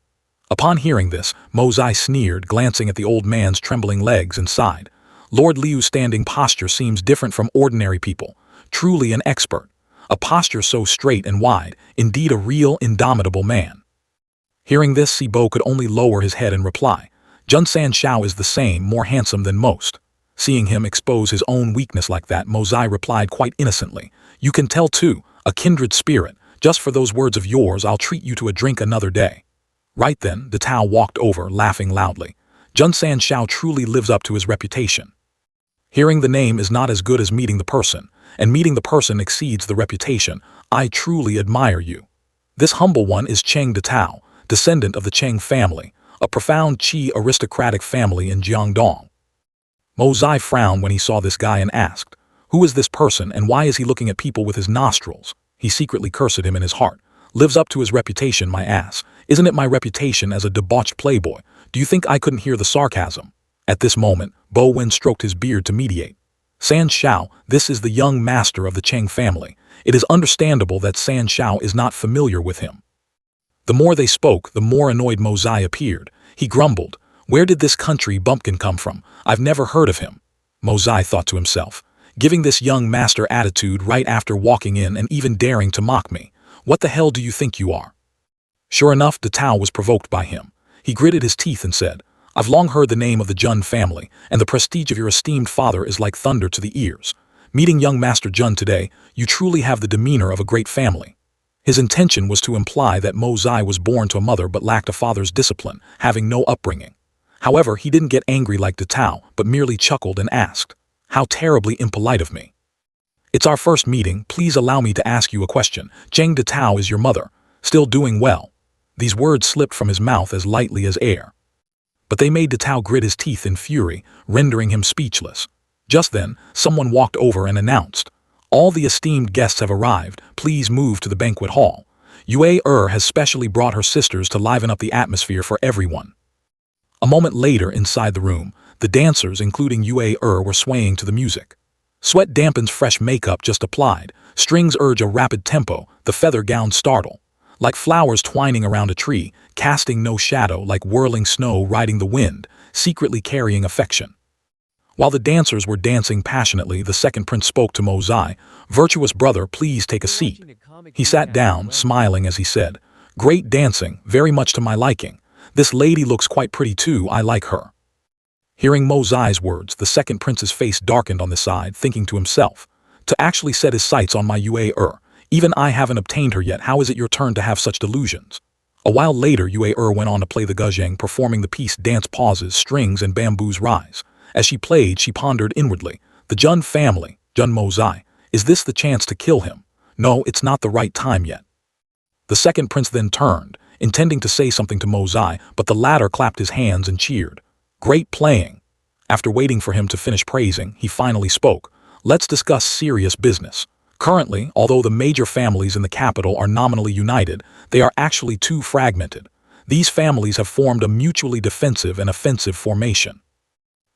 Upon hearing this, Mozai sneered, glancing at the old man's trembling legs and sighed. "Lord Liu's standing posture seems different from ordinary people. Truly an expert. A posture so straight and wide, indeed a real, indomitable man." Hearing this, Sibo could only lower his head and reply, "Jun Sanshao is the same, more handsome than most." Seeing him expose his own weakness like that, Mozai replied quite innocently, "You can tell too, a kindred spirit. Just for those words of yours, I'll treat you to a drink another day." Right then, De Tao walked over, laughing loudly. "Jun Sanshao truly lives up to his reputation." Hearing the name is not as good as meeting the person, and meeting the person exceeds the reputation. I truly admire you. This humble one is Cheng De Tao, descendant of the Cheng family, a profound Qi aristocratic family in Jiangdong. Mo Zai frowned when he saw this guy and asked, "Who is this person and why is he looking at people with his nostrils?" He secretly cursed him in his heart. "Lives up to his reputation, my ass. Isn't it my reputation as a debauched playboy? Do you think I couldn't hear the sarcasm?" At this moment, Bo Wen stroked his beard to mediate. "San Shao, this is the young master of the Cheng family. It is understandable that San Shao is not familiar with him." The more they spoke, the more annoyed Mo Zai appeared. He grumbled, "Where did this country bumpkin come from? I've never heard of him." Mo Zai thought to himself, "Giving this young master attitude right after walking in and even daring to mock me. What the hell do you think you are?" Sure enough, De Tao was provoked by him. He gritted his teeth and said, "I've long heard the name of the Jun family, and the prestige of your esteemed father is like thunder to the ears. Meeting young Master Jun today, you truly have the demeanor of a great family." His intention was to imply that Mo Zai was born to a mother but lacked a father's discipline, having no upbringing. However, he didn't get angry like De Tao, but merely chuckled and asked, "How terribly impolite of me. It's our first meeting, please allow me to ask you a question. Cheng De Tao is your mother, still doing well?" These words slipped from his mouth as lightly as air. But they made De Tao grit his teeth in fury, rendering him speechless. Just then, someone walked over and announced, "All the esteemed guests have arrived, please move to the banquet hall. Yue has specially brought her sisters to liven up the atmosphere for everyone." A moment later, inside the room, the dancers, including Yue were swaying to the music. Sweat dampens fresh makeup just applied, strings urge a rapid tempo, the feather gowns startle. Like flowers twining around a tree, casting no shadow, like whirling snow riding the wind, secretly carrying affection. While the dancers were dancing passionately, the second prince spoke to Mo Zai, "Virtuous brother, please take a seat." He sat down, smiling as he said, "Great dancing, very much to my liking. This lady looks quite pretty too, I like her." Hearing Mo Zai's words, the second prince's face darkened on the side, thinking to himself, "To actually set his sights on my Yue even I haven't obtained her yet, how is it your turn to have such delusions?" A while later, Yue went on to play the guzheng, performing the piece Dance Pauses, Strings and Bamboos Rise. As she played, she pondered inwardly, "The Jun family, Jun Mo Zai, is this the chance to kill him? No, it's not the right time yet." The second prince then turned, intending to say something to Mo Zai, but the latter clapped his hands and cheered, "Great playing." After waiting for him to finish praising, he finally spoke, "Let's discuss serious business. Currently, although the major families in the capital are nominally united, they are actually too fragmented. These families have formed a mutually defensive and offensive formation."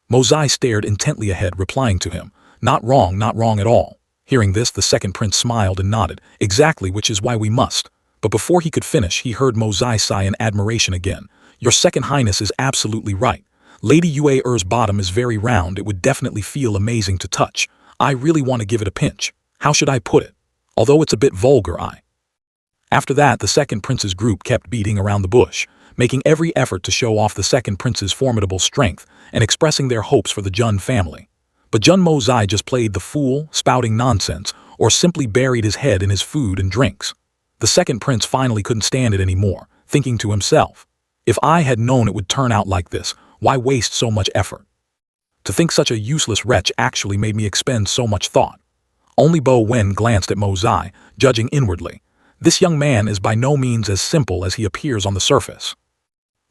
Mo Zai stared intently ahead, replying to him, not wrong at all." Hearing this, the second prince smiled and nodded, "Exactly, which is why we must." But before he could finish, he heard Mo Zai sigh in admiration again. "Your second highness is absolutely right. Lady Yue's bottom is very round, it would definitely feel amazing to touch. I really want to give it a pinch. How should I put it? Although it's a bit vulgar, After that, the second prince's group kept beating around the bush, making every effort to show off the second prince's formidable strength and expressing their hopes for the Jun family. But Jun Mo Zai just played the fool, spouting nonsense, or simply buried his head in his food and drinks. The second prince finally couldn't stand it anymore, thinking to himself, "If I had known it would turn out like this, why waste so much effort? To think such a useless wretch actually made me expend so much thought." Only Bo Wen glanced at Mo Zai, judging inwardly. This young man is by no means as simple as he appears on the surface.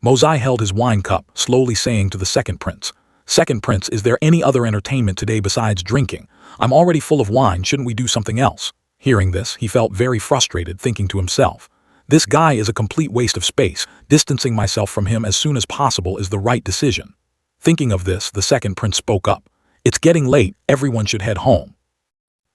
Mo Zai held his wine cup, slowly saying to the second prince, "Second prince, is there any other entertainment today besides drinking? I'm already full of wine, shouldn't we do something else?" Hearing this, he felt very frustrated, thinking to himself, "This guy is a complete waste of space, distancing myself from him as soon as possible is the right decision." Thinking of this, the second prince spoke up, "It's getting late, everyone should head home."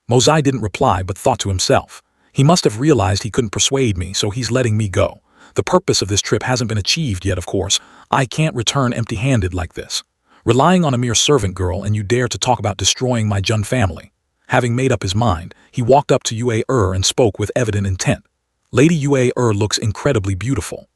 Mo Zai didn't reply but thought to himself, "He must have realized he couldn't persuade me, so he's letting me go. The purpose of this trip hasn't been achieved yet, of course. I can't return empty-handed like this. Relying on a mere servant girl, and you dare to talk about destroying my Jun family." Having made up his mind, he walked up to Yue and spoke with evident intent. "Lady Yue looks incredibly beautiful."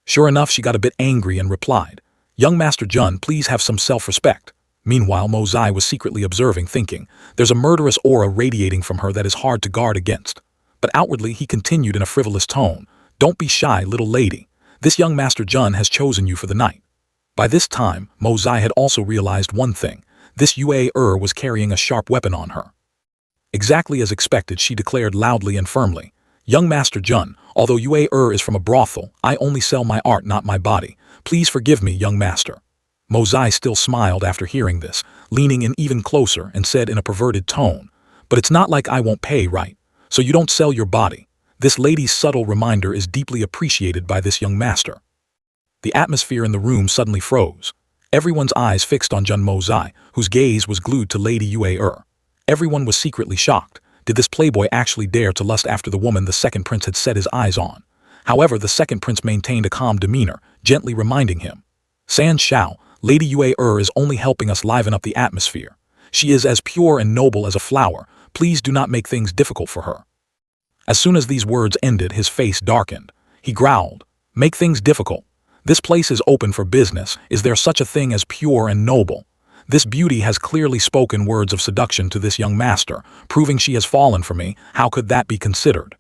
Sure enough, she got a bit angry and replied, "Young Master Jun, please have some self-respect." Meanwhile, Mo Zai was secretly observing, thinking, "There's a murderous aura radiating from her that is hard to guard against." But outwardly he continued in a frivolous tone, "Don't be shy, little lady. This young Master Jun has chosen you for the night." By this time, Mo Zai had also realized one thing. this Yue was carrying a sharp weapon on her. Exactly as expected, she declared loudly and firmly, "Young Master Jun, although Yue is from a brothel, I only sell my art, not my body. Please forgive me, young master." Mozai still smiled after hearing this, leaning in even closer and said in a perverted tone, "But it's not like I won't pay, right? So you don't sell your body." This lady's subtle reminder is deeply appreciated by this young master. The atmosphere in the room suddenly froze. Everyone's eyes fixed on Jun Mozai, whose gaze was glued to Lady Yue. Everyone was secretly shocked. Did this playboy actually dare to lust after the woman the second prince had set his eyes on? However, the second prince maintained a calm demeanor, gently reminding him, "San Shao, Lady Yue is only helping us liven up the atmosphere. She is as pure and noble as a flower. Please do not make things difficult for her." As soon as these words ended, his face darkened. He growled, "Make things difficult? This place is open for business. Is there such a thing as pure and noble?" This beauty has clearly spoken words of seduction to this young master, proving she has fallen for me. How could that be considered?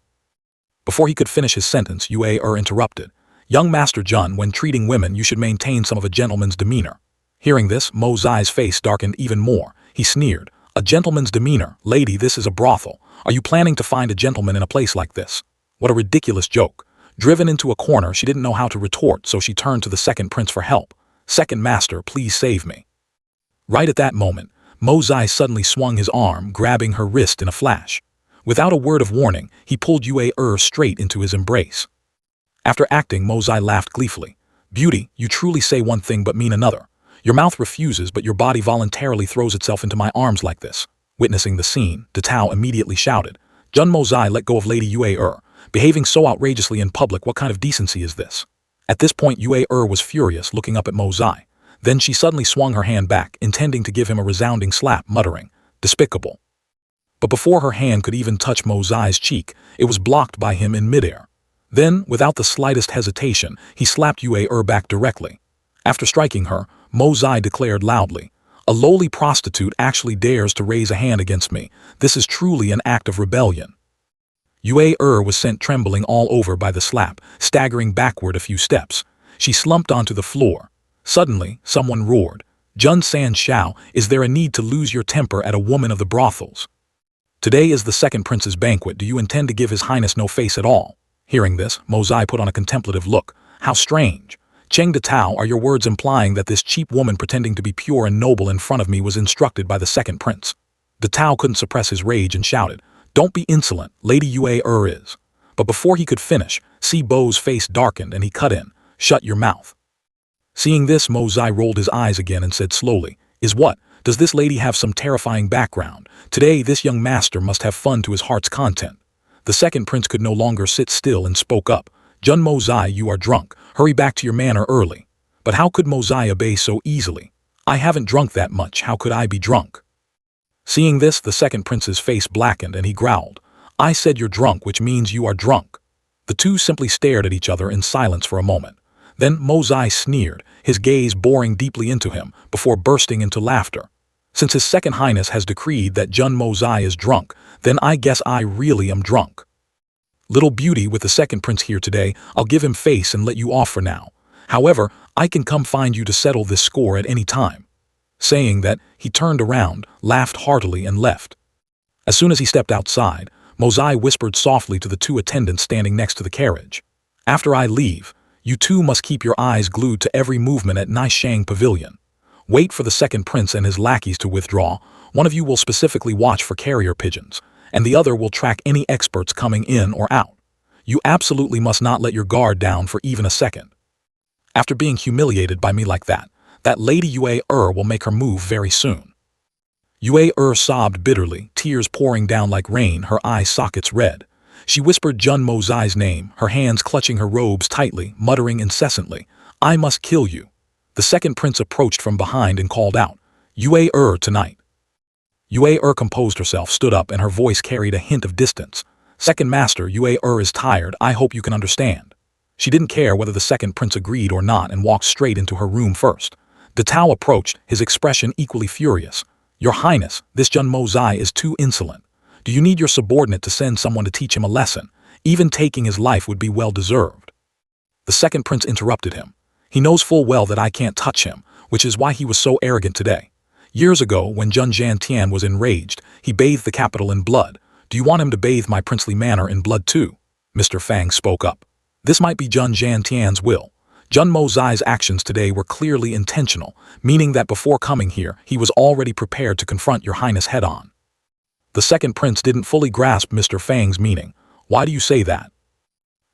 Before he could finish his sentence, Yue interrupted. "Young Master Jun, when treating women, you should maintain some of a gentleman's demeanor." Hearing this, Mozai's face darkened even more. He sneered, "A gentleman's demeanor? Lady, this is a brothel. Are you planning to find a gentleman in a place like this?" What a ridiculous joke. Driven into a corner, she didn't know how to retort, so she turned to the second prince for help. "Second master, please save me." Right at that moment, Mozai suddenly swung his arm, grabbing her wrist in a flash. Without a word of warning, he pulled Yue straight into his embrace. After acting, Mozai laughed gleefully. "Beauty, you truly say one thing but mean another. Your mouth refuses, but your body voluntarily throws itself into my arms like this." Witnessing the scene, Detao immediately shouted, "Jun Mozai, let go of Lady Yue. Behaving so outrageously in public, what kind of decency is this?" At this point, Yue was furious, looking up at Mozai. Then she suddenly swung her hand back, intending to give him a resounding slap, muttering, "Despicable." But before her hand could even touch Mozai's cheek, it was blocked by him in midair. Then, without the slightest hesitation, he slapped Yue back directly. After striking her, Mozai declared loudly, "A lowly prostitute actually dares to raise a hand against me. This is truly an act of rebellion." Yue was sent trembling all over by the slap, staggering backward a few steps. She slumped onto the floor. Suddenly, someone roared, "Jun San Shao, is there a need to lose your temper at a woman of the brothels? Today is the second prince's banquet. Do you intend to give his highness no face at all?" Hearing this, Mozai put on a contemplative look. "How strange. Cheng Detao, are your words implying that this cheap woman pretending to be pure and noble in front of me was instructed by the second prince?" Detao couldn't suppress his rage and shouted, "Don't be insolent, Lady Yue is." But before he could finish, Si Bo's face darkened and he cut in, "Shut your mouth." Seeing this, Mozai rolled his eyes again and said slowly, "Is what? Does this lady have some terrifying background? Today this young master must have fun to his heart's content." The second prince could no longer sit still and spoke up, "Jun Mozai, you are drunk. Hurry back to your manor early." But how could Mozai obey so easily? "I haven't drunk that much. How could I be drunk?" Seeing this, the second prince's face blackened and he growled, "I said you're drunk, which means you are drunk." The two simply stared at each other in silence for a moment. Then Mozai sneered, his gaze boring deeply into him, before bursting into laughter. "Since his second highness has decreed that Jun Mozai is drunk, then I guess I really am drunk. Little beauty with the second prince here today, I'll give him face and let you off for now. However, I can come find you to settle this score at any time." Saying that, he turned around, laughed heartily and left. As soon as he stepped outside, Mozai whispered softly to the two attendants standing next to the carriage, "After I leave, you two must keep your eyes glued to every movement at Naishang Pavilion. Wait for the second prince and his lackeys to withdraw. One of you will specifically watch for carrier pigeons, and the other will track any experts coming in or out. You absolutely must not let your guard down for even a second. After being humiliated by me like that Lady Yue will make her move very soon." Yue sobbed bitterly, tears pouring down like rain, her eye sockets red. She whispered Jun Mozai's name, her hands clutching her robes tightly, muttering incessantly, "I must kill you." The second prince approached from behind and called out, "Yue tonight." Yue composed herself, stood up, and her voice carried a hint of distance. "Second master, Yue is tired. I hope you can understand." She didn't care whether the second prince agreed or not and walked straight into her room first. Detao approached, his expression equally furious. "Your Highness, this Jun Mozai is too insolent. Do you need your subordinate to send someone to teach him a lesson? Even taking his life would be well deserved." The second prince interrupted him. "He knows full well that I can't touch him, which is why he was so arrogant today. Years ago, when Jun Tian was enraged, he bathed the capital in blood. Do you want him to bathe my princely manor in blood too? Mr. Fang spoke up. This might be Jun Tian's will. Jun Mozai's actions today were clearly intentional, meaning that before coming here, he was already prepared to confront your highness head-on. The second prince didn't fully grasp Mr. Fang's meaning. Why do you say that?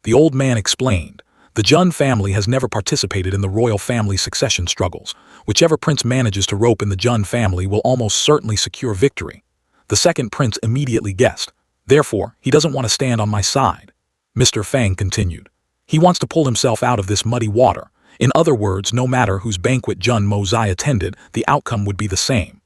The old man explained. The Jun family has never participated in the royal family succession struggles. Whichever prince manages to rope in the Jun family will almost certainly secure victory. The second prince immediately guessed. Therefore, he doesn't want to stand on my side. Mr. Fang continued. He wants to pull himself out of this muddy water. In other words, no matter whose banquet Jun Mozai attended, the outcome would be the same.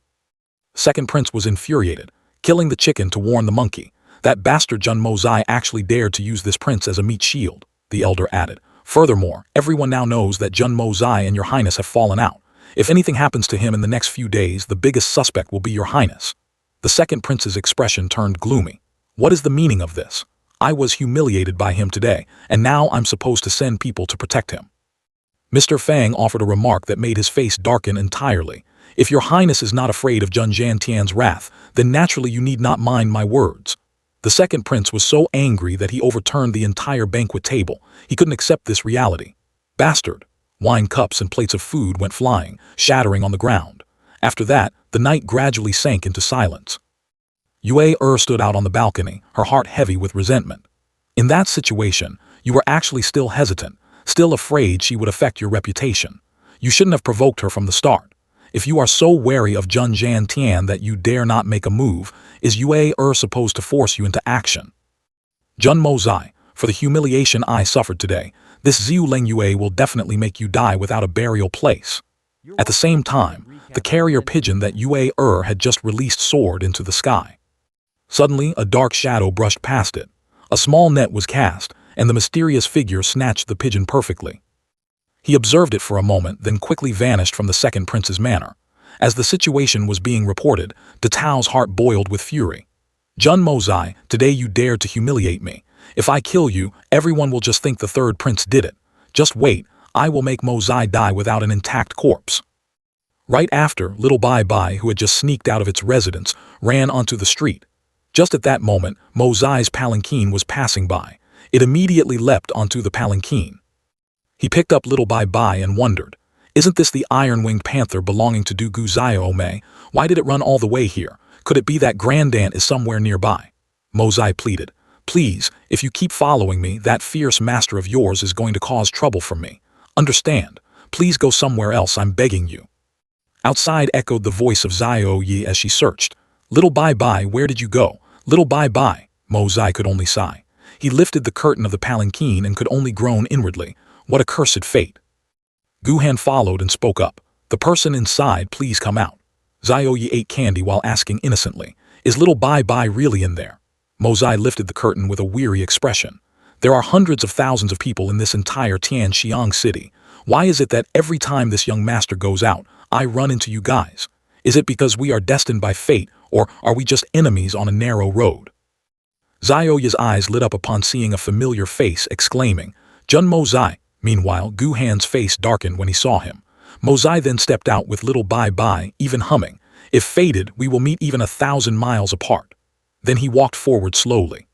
Second prince was infuriated, killing the chicken to warn the monkey. That bastard Jun Mozai actually dared to use this prince as a meat shield, the elder added. Furthermore, everyone now knows that Jun Mozai and your highness have fallen out. If anything happens to him in the next few days, the biggest suspect will be your highness. The second prince's expression turned gloomy. What is the meaning of this? I was humiliated by him today, and now I'm supposed to send people to protect him. Mr. Fang offered a remark that made his face darken entirely. If your highness is not afraid of Jun Tian's wrath, then naturally you need not mind my words. The second prince was so angry that he overturned the entire banquet table. He couldn't accept this reality. Bastard! Wine cups and plates of food went flying, shattering on the ground. After that, the night gradually sank into silence. Yue stood out on the balcony, her heart heavy with resentment. In that situation, you were actually still hesitant, still afraid she would affect your reputation. You shouldn't have provoked her from the start. If you are so wary of Jun Tian that you dare not make a move, is Yue supposed to force you into action? Jun Mozai, for the humiliation I suffered today, this Xiu Leng Yue will definitely make you die without a burial place. At the same time, the carrier pigeon that Yue had just released soared into the sky. Suddenly, a dark shadow brushed past it. A small net was cast, and the mysterious figure snatched the pigeon perfectly. He observed it for a moment, then quickly vanished from the second prince's manor. As the situation was being reported, De Tao's heart boiled with fury. Jun Mozai, today you dared to humiliate me. If I kill you, everyone will just think the third prince did it. Just wait, I will make Mozai die without an intact corpse. Right after, little Bai Bai, who had just sneaked out of its residence, ran onto the street. Just at that moment, Mozai's palanquin was passing by. It immediately leapt onto the palanquin. He picked up little Bai Bai and wondered, isn't this the iron-winged panther belonging to Dugu Xiaomei? Why did it run all the way here? Could it be that Grandaunt is somewhere nearby? Mozai pleaded, please, if you keep following me, that fierce master of yours is going to cause trouble for me. Understand? Please go somewhere else, I'm begging you. Outside echoed the voice of Xiao Yi as she searched. Little Bai Bai, where did you go? Little Bai Bai, Mozai could only sigh. He lifted the curtain of the palanquin and could only groan inwardly. What a cursed fate. Guhan followed and spoke up. The person inside, please come out. Xiao Yi ate candy while asking innocently, is little Bai Bai really in there? Mozai lifted the curtain with a weary expression. There are hundreds of thousands of people in this entire Tianxiang city. Why is it that every time this young master goes out, I run into you guys? Is it because we are destined by fate, or are we just enemies on a narrow road? Xiao Yi's eyes lit up upon seeing a familiar face, exclaiming, Jun Mozai. Meanwhile, Guhan's face darkened when he saw him. Mozai then stepped out with little Bai Bai, even humming, if fated, we will meet even 1,000 miles apart. Then he walked forward slowly.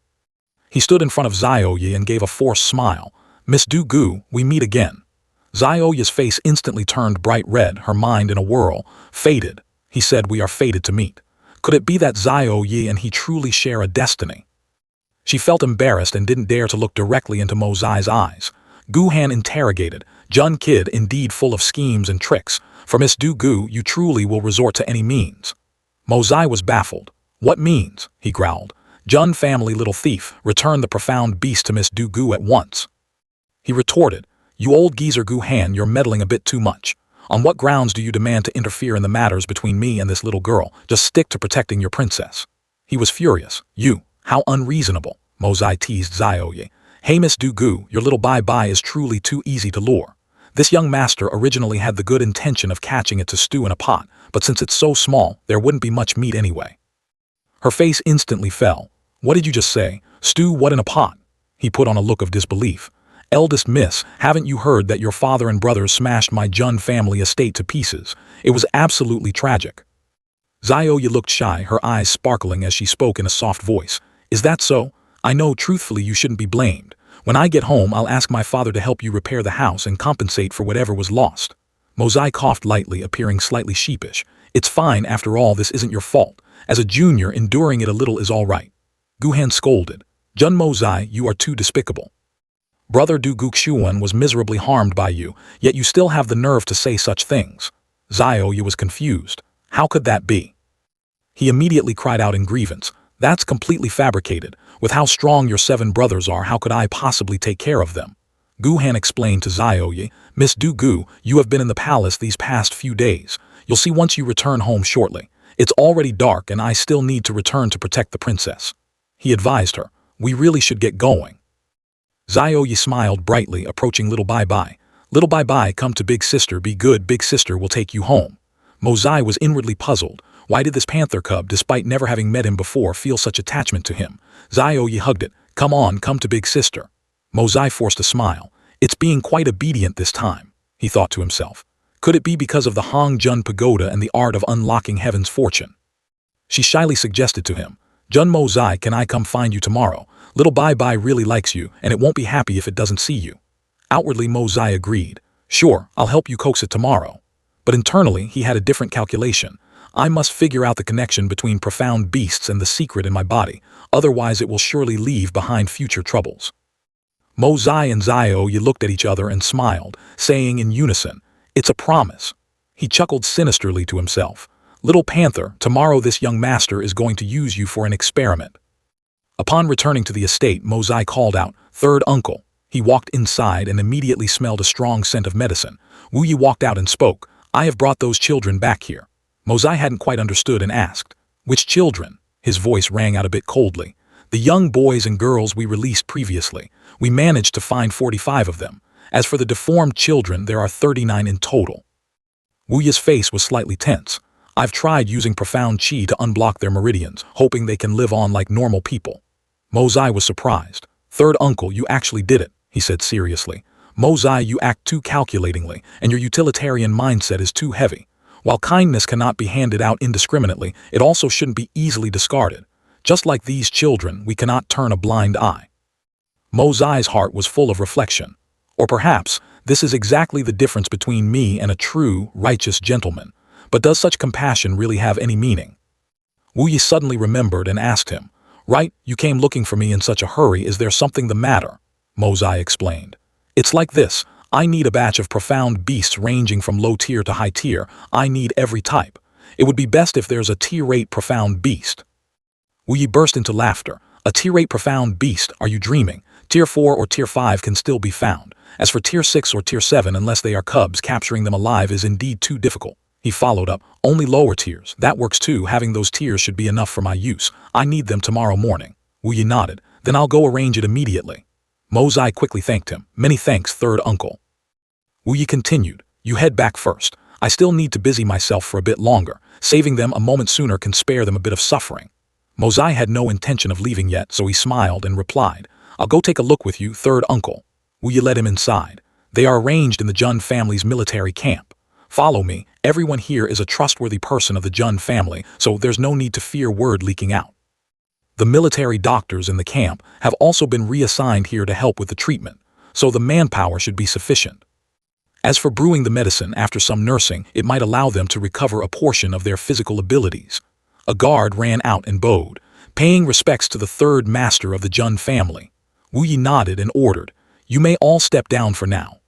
He stood in front of Xiao Yi and gave a forced smile. Miss Du Gu, we meet again. Xiao Yi's face instantly turned bright red, her mind in a whirl. Fated. He said we are fated to meet. Could it be that Xiao Yi and he truly share a destiny? She felt embarrassed and didn't dare to look directly into Mozai's eyes. Guhan interrogated, Jun kid indeed full of schemes and tricks. For Miss Du Gu, you truly will resort to any means. Mozai was baffled. What means? He growled. Jun family little thief, return the profound beast to Miss Du Gu at once. He retorted, you old geezer Guhan, you're meddling a bit too much. On what grounds do you demand to interfere in the matters between me and this little girl? Just stick to protecting your princess. He was furious. You, how unreasonable, Mozai teased Xiao Yi. Hey Miss Du Gu, your little Bai Bai is truly too easy to lure. This young master originally had the good intention of catching it to stew in a pot, but since it's so small, there wouldn't be much meat anyway. Her face instantly fell. What did you just say? Stew what in a pot? He put on a look of disbelief. Eldest miss, haven't you heard that your father and brothers smashed my Jun family estate to pieces? It was absolutely tragic. Zioya looked shy, her eyes sparkling as she spoke in a soft voice. Is that so? I know truthfully you shouldn't be blamed. When I get home, I'll ask my father to help you repair the house and compensate for whatever was lost. Mosai coughed lightly, appearing slightly sheepish. It's fine, after all, this isn't your fault. As a junior, enduring it a little is all right. Guhan scolded. Jun Mosai, you are too despicable. Brother Du Gukshuan was miserably harmed by you, yet you still have the nerve to say such things. Zioya was confused. How could that be? He immediately cried out in grievance. That's completely fabricated. With how strong your 7 brothers are, how could I possibly take care of them? Guhan explained to Zioya, Miss Du Gu, you have been in the palace these past few days. You'll see once you return home shortly. It's already dark and I still need to return to protect the princess. He advised her, we really should get going. Zioya smiled brightly, approaching Little Bai Bai. Little Bai Bai, come to Big Sister, be good, Big Sister will take you home. Mosai was inwardly puzzled. Why did this panther cub, despite never having met him before, feel such attachment to him? Zioya hugged it. Come on, come to Big Sister. Mosai forced a smile. It's being quite obedient this time, he thought to himself. Could it be because of the Hong Jun Pagoda and the art of unlocking heaven's fortune? She shyly suggested to him, Jun Mosai, can I come find you tomorrow? Little Bai Bai really likes you, and it won't be happy if it doesn't see you. Outwardly, Mosai agreed. Sure, I'll help you coax it tomorrow. But internally, he had a different calculation. I must figure out the connection between profound beasts and the secret in my body, otherwise it will surely leave behind future troubles. Mosai and Zioya looked at each other and smiled, saying in unison, it's a promise. He chuckled sinisterly to himself. Little Panther, tomorrow this young master is going to use you for an experiment. Upon returning to the estate, Mosai called out, Third uncle. He walked inside and immediately smelled a strong scent of medicine. Wu Yi walked out and spoke, I have brought those children back here. Mosai hadn't quite understood and asked, which children? His voice rang out a bit coldly. The young boys and girls we released previously. We managed to find 45 of them. As for the deformed children, there are 39 in total. Wu Yi's face was slightly tense. I've tried using profound chi to unblock their meridians, hoping they can live on like normal people. Mosai was surprised. Third uncle, you actually did it, he said seriously. Mosai, you act too calculatingly, and your utilitarian mindset is too heavy. While kindness cannot be handed out indiscriminately, it also shouldn't be easily discarded. Just like these children, we cannot turn a blind eye. Mosai's heart was full of reflection. Or perhaps, this is exactly the difference between me and a true, righteous gentleman. But does such compassion really have any meaning? Wu Yi suddenly remembered and asked him, Right, you came looking for me in such a hurry, is there something the matter? Mosai explained. It's like this, I need a batch of profound beasts ranging from low tier to high tier. I need every type. It would be best if there's a tier 8 profound beast. Wu Yi burst into laughter. A tier 8 profound beast, are you dreaming? Tier 4 or tier 5 can still be found. As for tier 6 or tier 7, unless they are cubs, capturing them alive is indeed too difficult. He followed up, only lower tiers. That works too, having those tiers should be enough for my use. I need them tomorrow morning. Wu Yi nodded. Then I'll go arrange it immediately. Mosai quickly thanked him. Many thanks, third uncle. Wu Yi continued. You head back first. I still need to busy myself for a bit longer. Saving them a moment sooner can spare them a bit of suffering. Mosai had no intention of leaving yet, so he smiled and replied, I'll go take a look with you, third uncle. Wu Yi led him inside. They are arranged in the Jun family's military camp. Follow me. Everyone here is a trustworthy person of the Jun family, so there's no need to fear word leaking out. The military doctors in the camp have also been reassigned here to help with the treatment, so the manpower should be sufficient. As for brewing the medicine after some nursing, it might allow them to recover a portion of their physical abilities. A guard ran out and bowed, paying respects to the third master of the Jun family. Wu Yi nodded and ordered, You may all step down for now.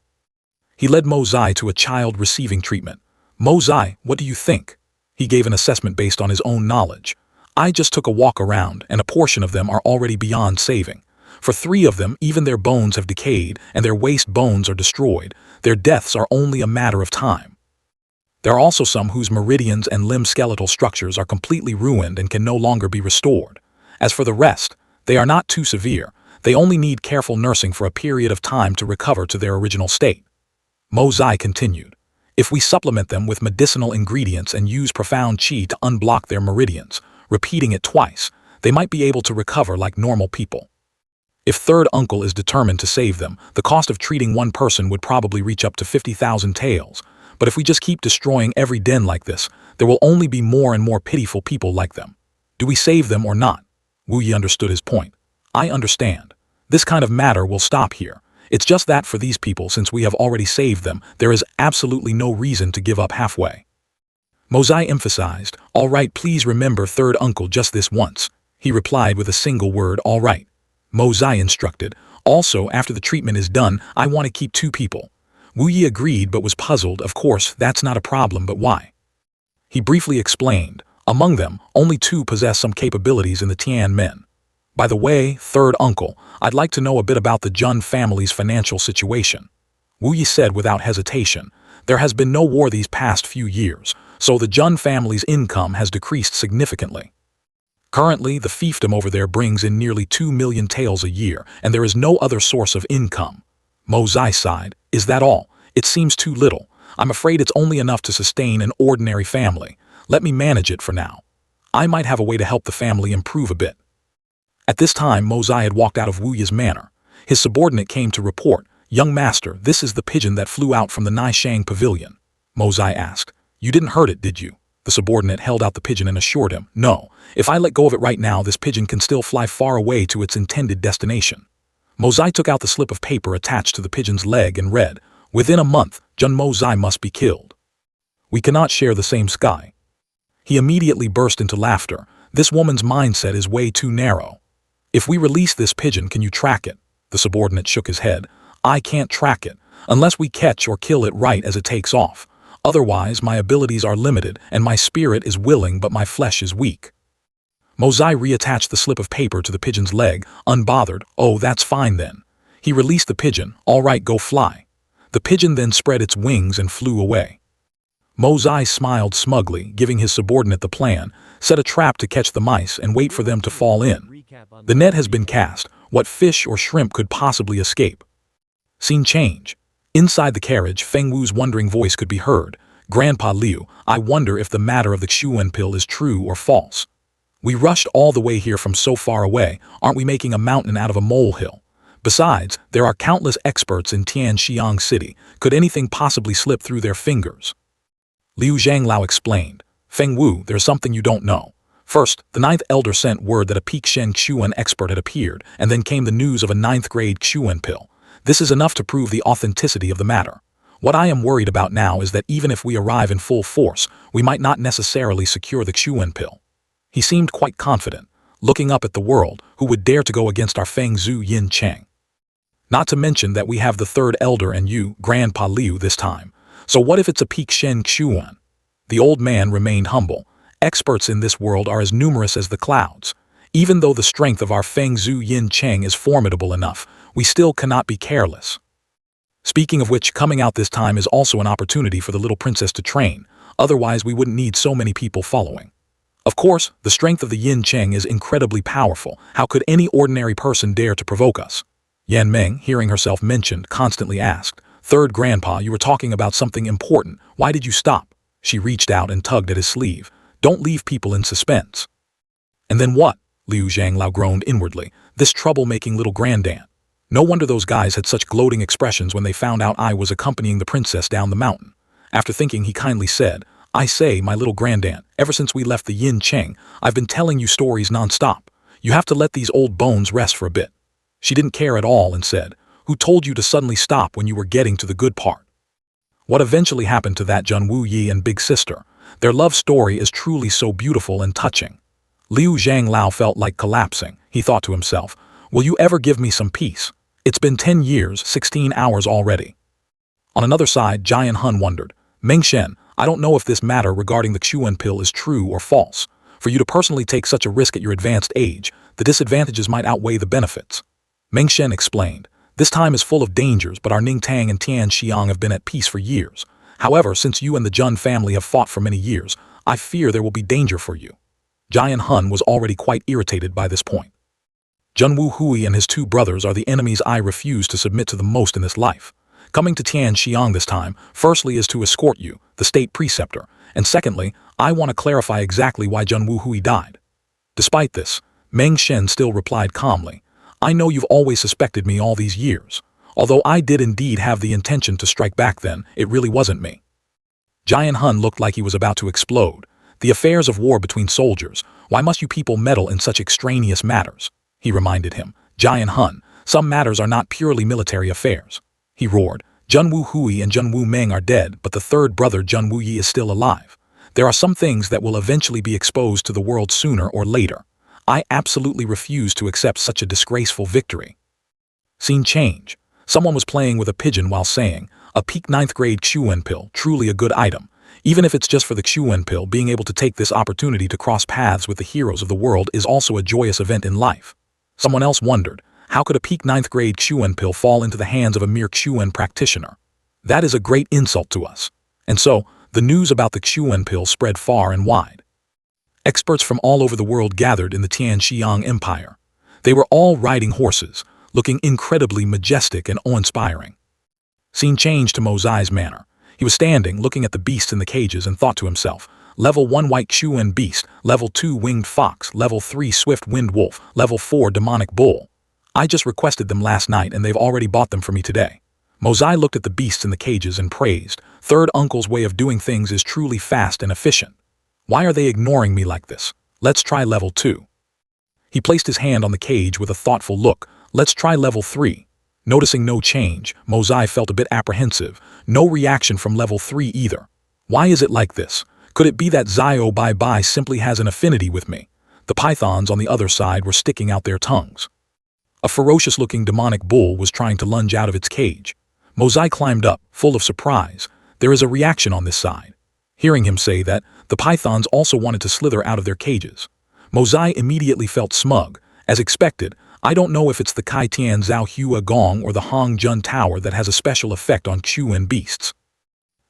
He led Mosai to a child receiving treatment. Mosai, what do you think? He gave an assessment based on his own knowledge. I just took a walk around, and a portion of them are already beyond saving. For 3 of them, even their bones have decayed, and their waist bones are destroyed. Their deaths are only a matter of time. There are also some whose meridians and limb skeletal structures are completely ruined and can no longer be restored. As for the rest, they are not too severe. They only need careful nursing for a period of time to recover to their original state. Mosai continued, If we supplement them with medicinal ingredients and use profound chi to unblock their meridians, repeating it twice, they might be able to recover like normal people. If third uncle is determined to save them, the cost of treating one person would probably reach up to 50,000 taels, But if we just keep destroying every den like this, there will only be more and more pitiful people like them. Do we save them or not? Wu Yi understood his point. I understand. This kind of matter will stop here. It's just that for these people, since we have already saved them, there is absolutely no reason to give up halfway. Mozai emphasized, all right, please remember third uncle just this once. He replied with a single word, all right. Mozai instructed, also after the treatment is done, I want to keep 2 people. Wu Yi agreed but was puzzled. Of course, that's not a problem, but why? He briefly explained, among them, only 2 possess some capabilities in the Tian men. By the way, third uncle, I'd like to know a bit about the Jun family's financial situation. Wu Yi said without hesitation, there has been no war these past few years, so the Jun family's income has decreased significantly. Currently, the fiefdom over there brings in nearly 2 million taels a year, and there is no other source of income. Mozai sighed, is that all? It seems too little. I'm afraid it's only enough to sustain an ordinary family. Let me manage it for now. I might have a way to help the family improve a bit. At this time, Mozai had walked out of Wu Yi's manor. His subordinate came to report, young master, this is the pigeon that flew out from the Naishang pavilion. Mozai asked, you didn't hurt it, did you? The subordinate held out the pigeon and assured him, no, if I let go of it right now, this pigeon can still fly far away to its intended destination. Mozai took out the slip of paper attached to the pigeon's leg and read, within a month, Jun Mozai must be killed. We cannot share the same sky. He immediately burst into laughter. This woman's mindset is way too narrow. If we release this pigeon, can you track it? The subordinate shook his head. I can't track it, unless we catch or kill it right as it takes off. Otherwise, my abilities are limited, and my spirit is willing but my flesh is weak. Mozai reattached the slip of paper to the pigeon's leg, unbothered. Oh, that's fine then. He released the pigeon. All right, go fly. The pigeon then spread its wings and flew away. Mozai smiled smugly, giving his subordinate the plan, set a trap to catch the mice and wait for them to fall in. The net has been cast. What fish or shrimp could possibly escape? Scene change. Inside the carriage, Feng Wu's wondering voice could be heard. Grandpa Liu, I wonder if the matter of the Xuan pill is true or false. We rushed all the way here from so far away. Aren't we making a mountain out of a molehill? Besides, there are countless experts in Tianxiang City. Could anything possibly slip through their fingers? Liu Zhanglao explained. Feng Wu, there's something you don't know. First, the 9th elder sent word that a peak Shen Xuan expert had appeared, and then came the news of a 9th grade Xuan pill. This is enough to prove the authenticity of the matter. What I am worried about now is that even if we arrive in full force, we might not necessarily secure the Xuan pill. He seemed quite confident, looking up at the world, who would dare to go against our Feng Zhu Yin Cheng. Not to mention that we have the 3rd elder and you, Grandpa Liu, this time. So what if it's a peak Shen Xuan? The old man remained humble. Experts in this world are as numerous as the clouds. Even though the strength of our Feng Zhu Yin Cheng is formidable enough, we still cannot be careless. Speaking of which, coming out this time is also an opportunity for the little princess to train, otherwise we wouldn't need so many people following. Of course, the strength of the Yin Cheng is incredibly powerful. How could any ordinary person dare to provoke us? Yan Meng, hearing herself mentioned, constantly asked, Third Grandpa, you were talking about something important. Why did you stop? She reached out and tugged at his sleeve. Don't leave people in suspense. And then what? Liu Zhanglao groaned inwardly. This troublemaking little grandaunt. No wonder those guys had such gloating expressions when they found out I was accompanying the princess down the mountain. After thinking, he kindly said, I say, my little grandaunt, ever since we left the Yin Cheng, I've been telling you stories non-stop. You have to let these old bones rest for a bit. She didn't care at all and said, who told you to suddenly stop when you were getting to the good part? What eventually happened to that Jun Wu Yi and big sister? Their love story is truly so beautiful and touching. Liu Zhanglao felt like collapsing. He thought to himself, will you ever give me some peace? It's been 10 years, 16 hours already. On another side, Jian Hun wondered, Meng Shen, I don't know if this matter regarding the Xuan pill is true or false. For you to personally take such a risk at your advanced age, the disadvantages might outweigh the benefits. Meng Shen explained, this time is full of dangers, but our Ningtang and Tianxiang have been at peace for years. However, since you and the Jun family have fought for many years, I fear there will be danger for you. Jian Hun was already quite irritated by this point. Jun Wu Hui and his 2 brothers are the enemies I refuse to submit to the most in this life. Coming to Tianxiang this time, firstly is to escort you, the state preceptor, and secondly, I want to clarify exactly why Jun Wu Hui died. Despite this, Meng Shen still replied calmly, I know you've always suspected me all these years. Although I did indeed have the intention to strike back then, it really wasn't me. Jian Hun looked like he was about to explode. The affairs of war between soldiers, why must you people meddle in such extraneous matters? He reminded him. Jian Hun, some matters are not purely military affairs. He roared. Jun Wu Hui and Jun Wu Meng are dead, but the third brother Jun Wu Yi is still alive. There are some things that will eventually be exposed to the world sooner or later. I absolutely refuse to accept such a disgraceful victory. Scene change. Someone was playing with a pigeon while saying, a peak 9th grade Xuan pill, truly a good item. Even if it's just for the Xuan pill, being able to take this opportunity to cross paths with the heroes of the world is also a joyous event in life. Someone else wondered, how could a peak 9th grade Xuan pill fall into the hands of a mere Xuan practitioner? That is a great insult to us. And so, the news about the Xuan pill spread far and wide. Experts from all over the world gathered in the Tianxiang Empire. They were all riding horses, looking incredibly majestic and awe-inspiring. Scene changed to Mozai's manor. He was standing, looking at the beasts in the cages, and thought to himself, Level 1 White Xuan Beast, Level 2 Winged Fox, Level 3 Swift Wind Wolf, Level 4 Demonic Bull. I just requested them last night and they've already bought them for me today. Mozai looked at the beasts in the cages and praised, Third Uncle's way of doing things is truly fast and efficient. Why are they ignoring me like this? Let's try Level 2. He placed his hand on the cage with a thoughtful look. Let's try Level 3. Noticing no change, Mozai felt a bit apprehensive. No reaction from Level 3 either. Why is it like this? Could it be that Xiao Bai Bai simply has an affinity with me? The pythons on the other side were sticking out their tongues. A ferocious-looking demonic bull was trying to lunge out of its cage. Mozai climbed up, full of surprise. There is a reaction on this side. Hearing him say that, the pythons also wanted to slither out of their cages. Mozai immediately felt smug. As expected, I don't know if it's the Kai Tian Zhao Hua Gong or the Hong Jun Tower that has a special effect on Xuan beasts.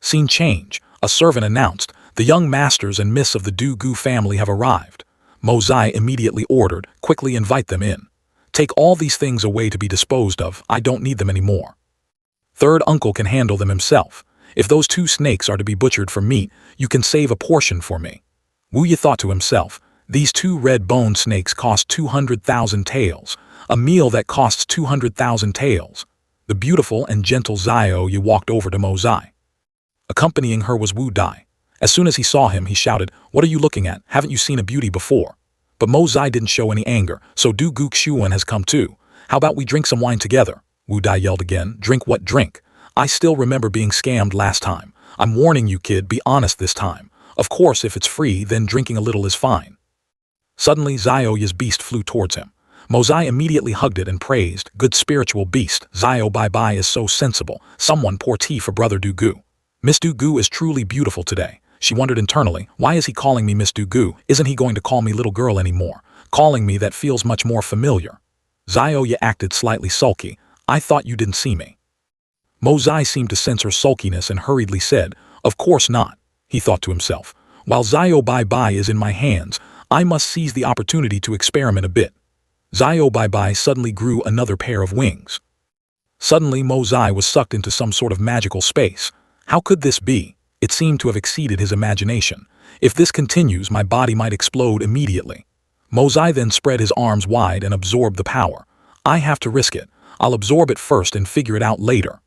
Scene change. A servant announced, the young masters and miss of the Du Gu family have arrived. Mozai immediately ordered, quickly invite them in. Take all these things away to be disposed of, I don't need them anymore. Third Uncle can handle them himself. If those 2 snakes are to be butchered for meat, you can save a portion for me. Wu Yi thought to himself, these 2 red bone snakes cost 200,000 taels, a meal that costs 200,000 taels. The beautiful and gentle Xiao Yi walked over to Mozai. Accompanying her was Wu Dai. As soon as he saw him, he shouted, what are you looking at? Haven't you seen a beauty before? But Mozai didn't show any anger, so Du Gu Xuan has come too. How about we drink some wine together? Wu Dai yelled again. Drink what drink? I still remember being scammed last time. I'm warning you, kid, be honest this time. Of course, if it's free, then drinking a little is fine. Suddenly, Xiao Yi's beast flew towards him. Mozai immediately hugged it and praised, good spiritual beast, Xiao Bai Bai is so sensible. Someone pour tea for brother Du Gu. Miss Du Gu is truly beautiful today. She wondered internally, why is he calling me Miss Du Gu? Isn't he going to call me little girl anymore? Calling me that feels much more familiar. Xiao Yi acted slightly sulky. I thought you didn't see me. Mozai seemed to sense her sulkiness and hurriedly said, of course not, he thought to himself. While Xiao Bai Bai is in my hands, I must seize the opportunity to experiment a bit. Xiao Bai Bai suddenly grew another pair of wings. Suddenly Mozai was sucked into some sort of magical space. How could this be? It seemed to have exceeded his imagination. If this continues, my body might explode immediately. Mozai then spread his arms wide and absorbed the power. I have to risk it. I'll absorb it first and figure it out later.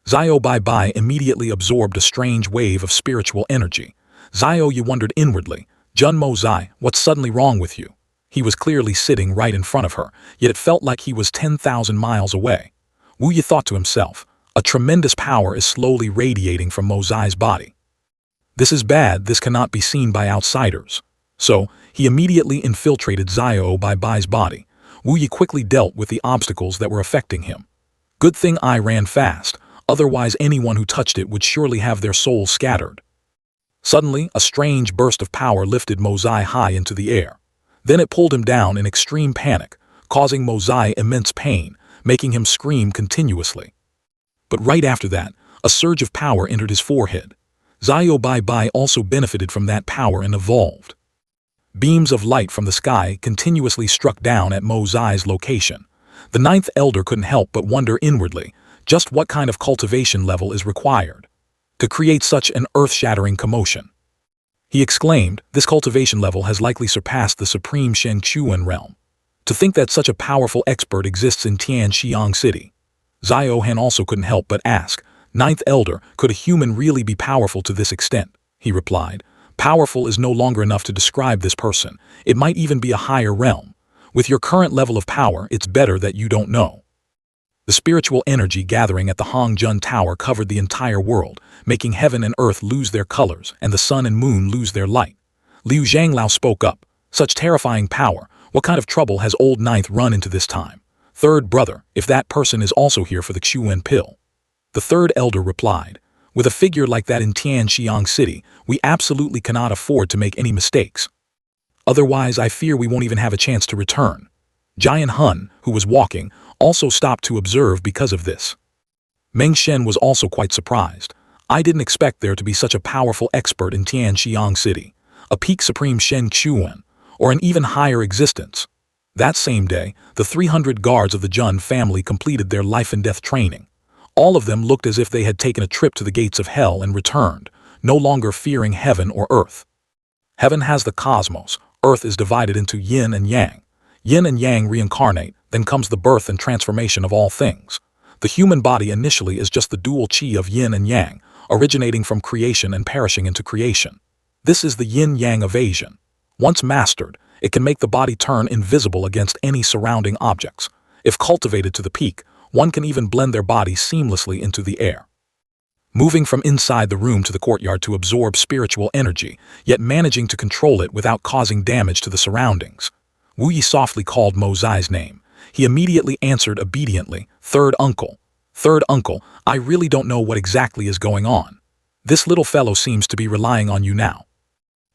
Xiao Bai Bai immediately absorbed a strange wave of spiritual energy. Xiao Yi wondered inwardly, Jun Mozai, what's suddenly wrong with you? He was clearly sitting right in front of her, yet it felt like he was 10,000 miles away. Wu Yi thought to himself, a tremendous power is slowly radiating from Mozai's body. This is bad, this cannot be seen by outsiders. So, he immediately infiltrated Xiao Bai Bai's body. Wu Yi quickly dealt with the obstacles that were affecting him. Good thing I ran fast, otherwise anyone who touched it would surely have their souls scattered. Suddenly, a strange burst of power lifted Mozai high into the air. Then it pulled him down in extreme panic, causing Mozai immense pain, making him scream continuously. But right after that, a surge of power entered his forehead. Xiao Bai Bai also benefited from that power and evolved. Beams of light from the sky continuously struck down at Mozai's location. The 9th elder couldn't help but wonder inwardly, just what kind of cultivation level is required to create such an earth-shattering commotion. He exclaimed, this cultivation level has likely surpassed the supreme Shen Chuan realm. To think that such a powerful expert exists in Tianxiang City. Xiao Han also couldn't help but ask, Ninth Elder, could a human really be powerful to this extent? He replied. Powerful is no longer enough to describe this person. It might even be a higher realm. With your current level of power, it's better that you don't know. The spiritual energy gathering at the Hongjun Tower covered the entire world, making heaven and earth lose their colors and the sun and moon lose their light. Liu Zhanglao spoke up. Such terrifying power, what kind of trouble has old Ninth run into this time? Third brother, if that person is also here for the Xuan pill. The third elder replied. With a figure like that in Tianxiang City, we absolutely cannot afford to make any mistakes. Otherwise, I fear we won't even have a chance to return. Jian Hun, who was walking, also stopped to observe because of this. Meng Shen was also quite surprised. I didn't expect there to be such a powerful expert in Tianxiang City, a peak supreme Shen Xuan, or an even higher existence. That same day, the 300 guards of the Jun family completed their life and death training. All of them looked as if they had taken a trip to the gates of hell and returned, no longer fearing heaven or earth. Heaven has the cosmos, earth is divided into yin and yang. Yin and yang reincarnate, then comes the birth and transformation of all things. The human body initially is just the dual chi of yin and yang, originating from creation and perishing into creation. This is the yin-yang evasion. Once mastered, it can make the body turn invisible against any surrounding objects. If cultivated to the peak, one can even blend their body seamlessly into the air. Moving from inside the room to the courtyard to absorb spiritual energy, yet managing to control it without causing damage to the surroundings. Wu Yi softly called Mo Zai's name. He immediately answered obediently, Third uncle. Third uncle, I really don't know what exactly is going on. This little fellow seems to be relying on you now.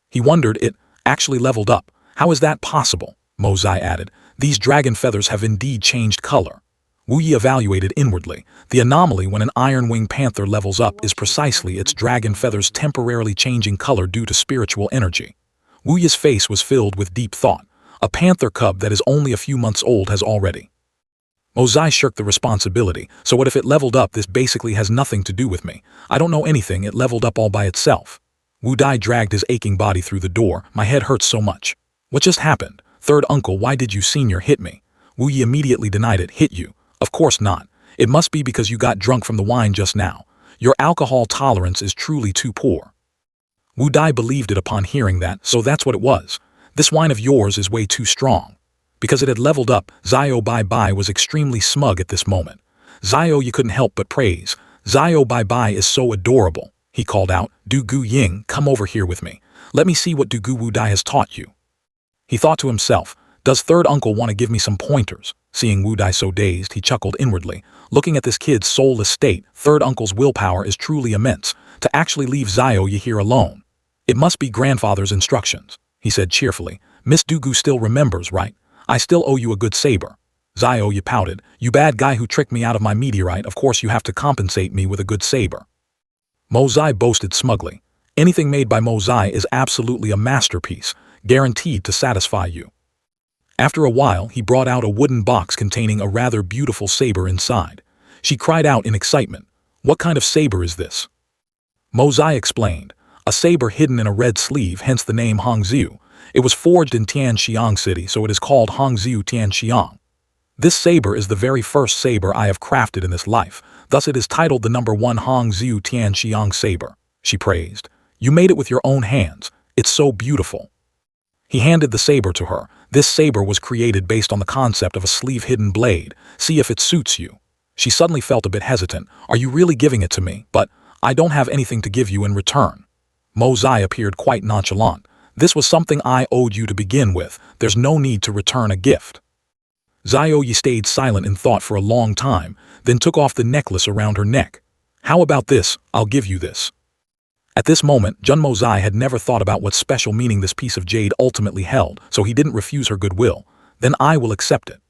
He wondered it actually leveled up. How is that possible? Mo Zai added. These dragon feathers have indeed changed color. Wu Yi evaluated inwardly. The anomaly when an iron-winged panther levels up is precisely its dragon feathers temporarily changing color due to spiritual energy. Wu Yi's face was filled with deep thought. A panther cub that is only a few months old has already. Mo Zai shirked the responsibility, so what if it leveled up? This basically has nothing to do with me. I don't know anything, it leveled up all by itself. Wu Dai dragged his aching body through the door. My head hurts so much. What just happened? Third uncle, why did you senior hit me? Wu Yi immediately denied it. Hit you? Of course not. It must be because you got drunk from the wine just now. Your alcohol tolerance is truly too poor. Wu Dai believed it upon hearing that, so that's what it was. This wine of yours is way too strong. Because it had leveled up, Zio Bai Bai was extremely smug at this moment. Zio you couldn't help but praise. Zio Bai Bai is so adorable. He called out, Du Gu Ying, come over here with me. Let me see what Du Gu Wu Dai has taught you. He thought to himself, does third uncle want to give me some pointers? Seeing Wu Dai so dazed, he chuckled inwardly. Looking at this kid's soulless state, third uncle's willpower is truly immense. To actually leave Zio Yi here alone. It must be grandfather's instructions, he said cheerfully. Miss Du Gu still remembers, right? I still owe you a good saber. Zio Yi pouted. You bad guy who tricked me out of my meteorite, of course you have to compensate me with a good saber. Mo Zai boasted smugly. Anything made by Mo Zai is absolutely a masterpiece, guaranteed to satisfy you. After a while, he brought out a wooden box containing a rather beautiful saber inside. She cried out in excitement. What kind of saber is this? Mo Zai explained. A saber hidden in a red sleeve, hence the name Hongxiu. It was forged in Tianxiang City, so it is called Hongxiu Tianxiang. This saber is the very first saber I have crafted in this life, thus it is titled the #1 Hongxiu Tianxiang saber, she praised. You made it with your own hands. It's so beautiful. He handed the saber to her. This saber was created based on the concept of a sleeve-hidden blade. See if it suits you. She suddenly felt a bit hesitant. Are you really giving it to me? But I don't have anything to give you in return. Mo Zai appeared quite nonchalant. This was something I owed you to begin with. There's no need to return a gift. Zio Yi stayed silent in thought for a long time, then took off the necklace around her neck. How about this? I'll give you this. At this moment, Jun Mo Zai had never thought about what special meaning this piece of jade ultimately held, so he didn't refuse her goodwill. Then I will accept it.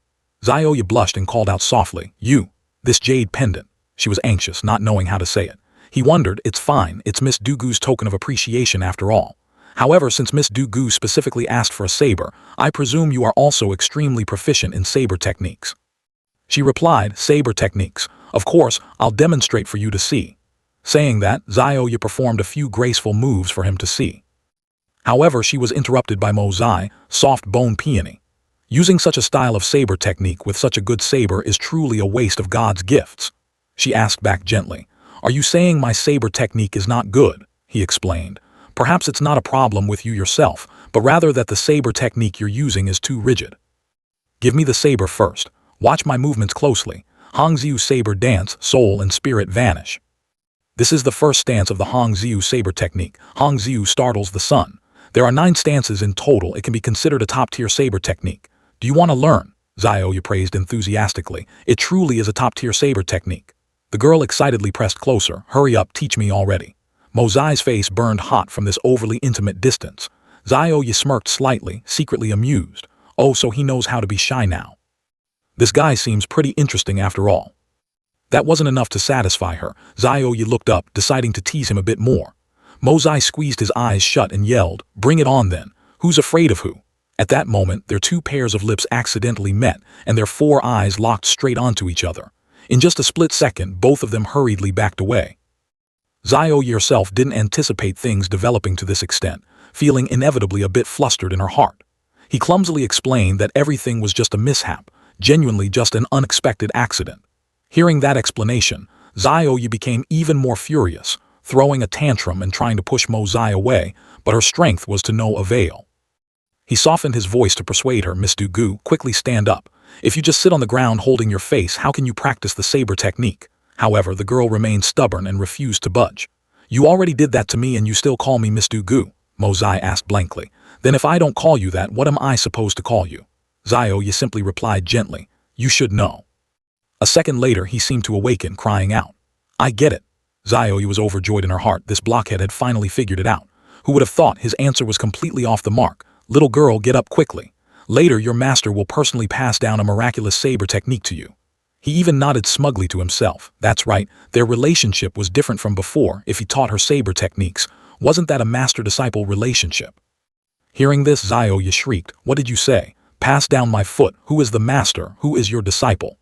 Zio Yi blushed and called out softly, You, this jade pendant. She was anxious, not knowing how to say it. He wondered, it's fine, it's Miss Du Gu's token of appreciation after all. However, since Miss Du Gu specifically asked for a saber, I presume you are also extremely proficient in saber techniques. She replied, Saber techniques. Of course, I'll demonstrate for you to see. Saying that, Zio Yi performed a few graceful moves for him to see. However, she was interrupted by Mo Zai, soft bone peony. Using such a style of saber technique with such a good saber is truly a waste of God's gifts. She asked back gently, Are you saying my saber technique is not good? He explained. Perhaps it's not a problem with you yourself, but rather that the saber technique you're using is too rigid. Give me the saber first. Watch my movements closely. Hongxiu saber dance, soul and spirit vanish. This is the first stance of the Hongxiu saber technique. Hongxiu startles the sun. There are 9 stances in total. It can be considered a top-tier saber technique. Do you want to learn? Xiaoyu praised enthusiastically. It truly is a top-tier saber technique. The girl excitedly pressed closer. Hurry up, teach me already. Mo Zai's face burned hot from this overly intimate distance. Xiaoyu smirked slightly, secretly amused. Oh, so he knows how to be shy now. This guy seems pretty interesting after all. That wasn't enough to satisfy her. Xiaoyu looked up, deciding to tease him a bit more. Mo Zai squeezed his eyes shut and yelled, "Bring it on then. Who's afraid of who?" At that moment, their 2 pairs of lips accidentally met, and their 4 eyes locked straight onto each other. In just a split second, both of them hurriedly backed away. Xiaoyu herself didn't anticipate things developing to this extent, feeling inevitably a bit flustered in her heart. He clumsily explained that everything was just a mishap, genuinely just an unexpected accident. Hearing that explanation, Xiaoyu became even more furious, throwing a tantrum and trying to push Mo Zai away, but her strength was to no avail. He softened his voice to persuade her. "Miss Du Gu, quickly stand up. If you just sit on the ground holding your face, how can you practice the saber technique?" However, the girl remained stubborn and refused to budge. "You already did that to me and you still call me Miss Du Gu?" Mo Zai asked blankly. "Then if I don't call you that, what am I supposed to call you?" Xiaoyu simply replied gently, "You should know." A second later, he seemed to awaken, crying out, "I get it." Xiaoyu was overjoyed in her heart. This blockhead had finally figured it out. Who would have thought his answer was completely off the mark? "Little girl, get up quickly. Later, your master will personally pass down a miraculous saber technique to you." He even nodded smugly to himself. That's right, their relationship was different from before. If he taught her saber techniques, wasn't that a master-disciple relationship? Hearing this, Xiaoyu shrieked, "What did you say? Pass down my foot. Who is the master? Who is your disciple?"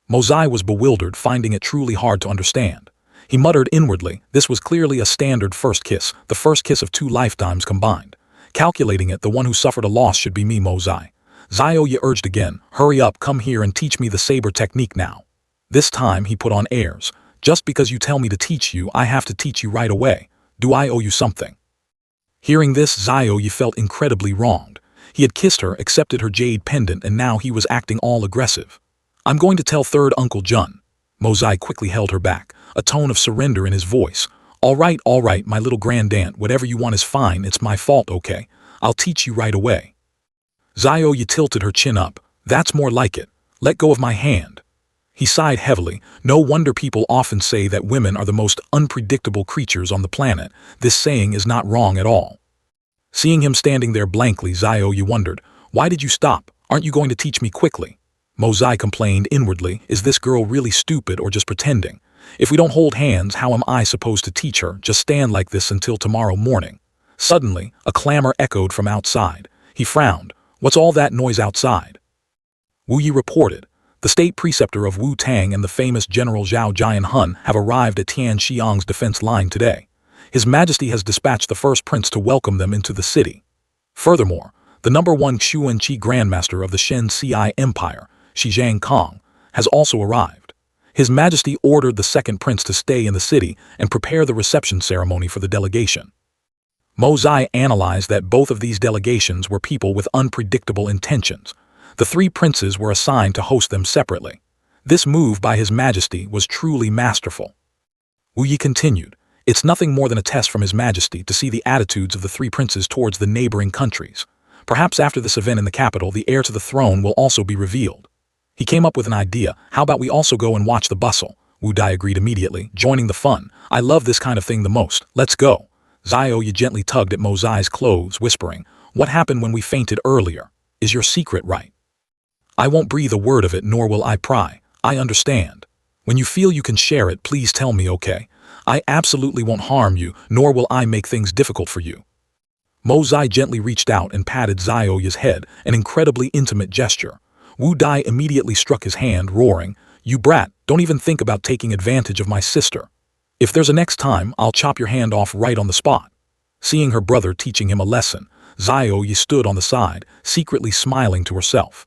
Mo Zai was bewildered, finding it truly hard to understand. He muttered inwardly, this was clearly a standard first kiss, the first kiss of 2 lifetimes combined. Calculating it, the one who suffered a loss should be me, Mo Zai. Xiaoyu urged again, "Hurry up, come here and teach me the saber technique now." This time he put on airs. "Just because you tell me to teach you, I have to teach you right away. Do I owe you something?" Hearing this, Xiaoyu felt incredibly wronged. He had kissed her, accepted her jade pendant, and now he was acting all aggressive. "I'm going to tell third Uncle Jun." Mo Zai quickly held her back, a tone of surrender in his voice. All right, my little grandaunt, whatever you want is fine, it's my fault, okay? I'll teach you right away." Xiaoyu tilted her chin up. "That's more like it. Let go of my hand." He sighed heavily. No wonder people often say that women are the most unpredictable creatures on the planet. This saying is not wrong at all. Seeing him standing there blankly, Xiaoyu wondered, "Why did you stop? Aren't you going to teach me quickly?" Mo Zai complained inwardly, "Is this girl really stupid or just pretending? If we don't hold hands, how am I supposed to teach her? Just stand like this until tomorrow morning." Suddenly, a clamor echoed from outside. He frowned. "What's all that noise outside?" Wu Yi reported. The state preceptor of Wu Tang and the famous General Zhao Jianhun have arrived at Tianxiang's defense line today. His Majesty has dispatched the first prince to welcome them into the city. Furthermore, the #1 Xuanqi Grandmaster of the Shen Ci Empire, Xizhang Kong, has also arrived. His Majesty ordered the second prince to stay in the city and prepare the reception ceremony for the delegation. Mo Zai analyzed that both of these delegations were people with unpredictable intentions. The 3 princes were assigned to host them separately. This move by His Majesty was truly masterful. Wu Yi continued, "It's nothing more than a test from His Majesty to see the attitudes of the 3 princes towards the neighboring countries. Perhaps after this event in the capital, the heir to the throne will also be revealed." He came up with an idea. "How about we also go and watch the bustle?" Wu Dai agreed immediately, joining the fun. "I love this kind of thing the most. Let's go." Xiaoyu gently tugged at Mo Zai's clothes, whispering, "What happened when we fainted earlier? Is your secret right?" "I won't breathe a word of it, nor will I pry. I understand. When you feel you can share it, please tell me, okay? I absolutely won't harm you, nor will I make things difficult for you." Mo Zai gently reached out and patted Xiaoyu's head, an incredibly intimate gesture. Wu Dai immediately struck his hand, roaring, "You brat, don't even think about taking advantage of my sister. If there's a next time, I'll chop your hand off right on the spot." Seeing her brother teaching him a lesson, Xiaoyu stood on the side, secretly smiling to herself.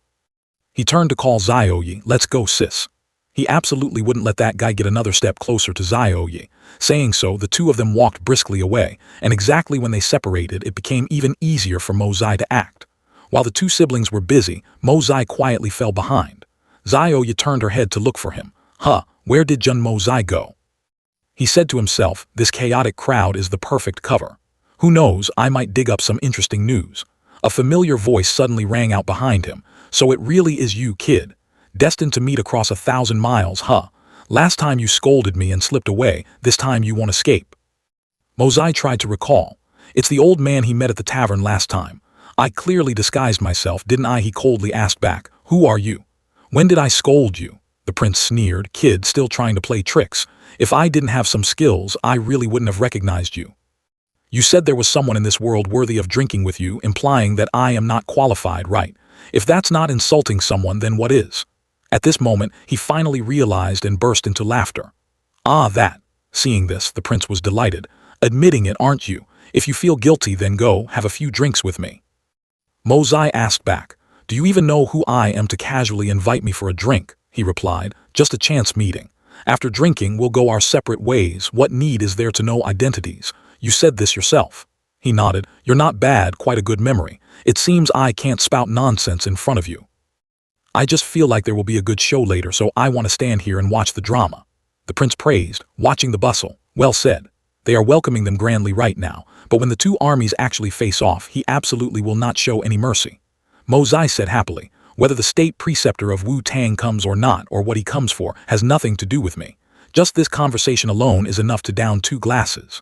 He turned to call Xiaoyu, "Let's go, sis." He absolutely wouldn't let that guy get another step closer to Xiaoyi. Saying so, the two of them walked briskly away, and exactly when they separated, it became even easier for Mo Zai to act. While the two siblings were busy, Mo Zai quietly fell behind. Xiaoyi turned her head to look for him. Where did Jun Mo Zai go? He said to himself, this chaotic crowd is the perfect cover. Who knows, I might dig up some interesting news. A familiar voice suddenly rang out behind him. So it really is you, kid. Destined to meet across 1,000 miles, Last time you scolded me and slipped away, this time you won't escape. Mo Zai tried to recall. It's the old man he met at the tavern last time. I clearly disguised myself, didn't I? He coldly asked back. Who are you? When did I scold you? The prince sneered, kid still trying to play tricks. If I didn't have some skills, I really wouldn't have recognized you. You said there was someone in this world worthy of drinking with you, implying that I am not qualified, right? If that's not insulting someone, then what is? At this moment, he finally realized and burst into laughter. That. Seeing this, the prince was delighted. Admitting it, aren't you? If you feel guilty, then go, have a few drinks with me. Mo Zai asked back. Do you even know who I am to casually invite me for a drink? He replied. Just a chance meeting. After drinking, we'll go our separate ways. What need is there to know identities? You said this yourself. He nodded. You're not bad, quite a good memory. It seems I can't spout nonsense in front of you. I just feel like there will be a good show later, so I want to stand here and watch the drama. The prince praised, watching the bustle. Well said. They are welcoming them grandly right now, but when the two armies actually face off, he absolutely will not show any mercy. Mo Zai said happily, whether the state preceptor of Wu Tang comes or not, or what he comes for, has nothing to do with me. Just this conversation alone is enough to down 2 glasses.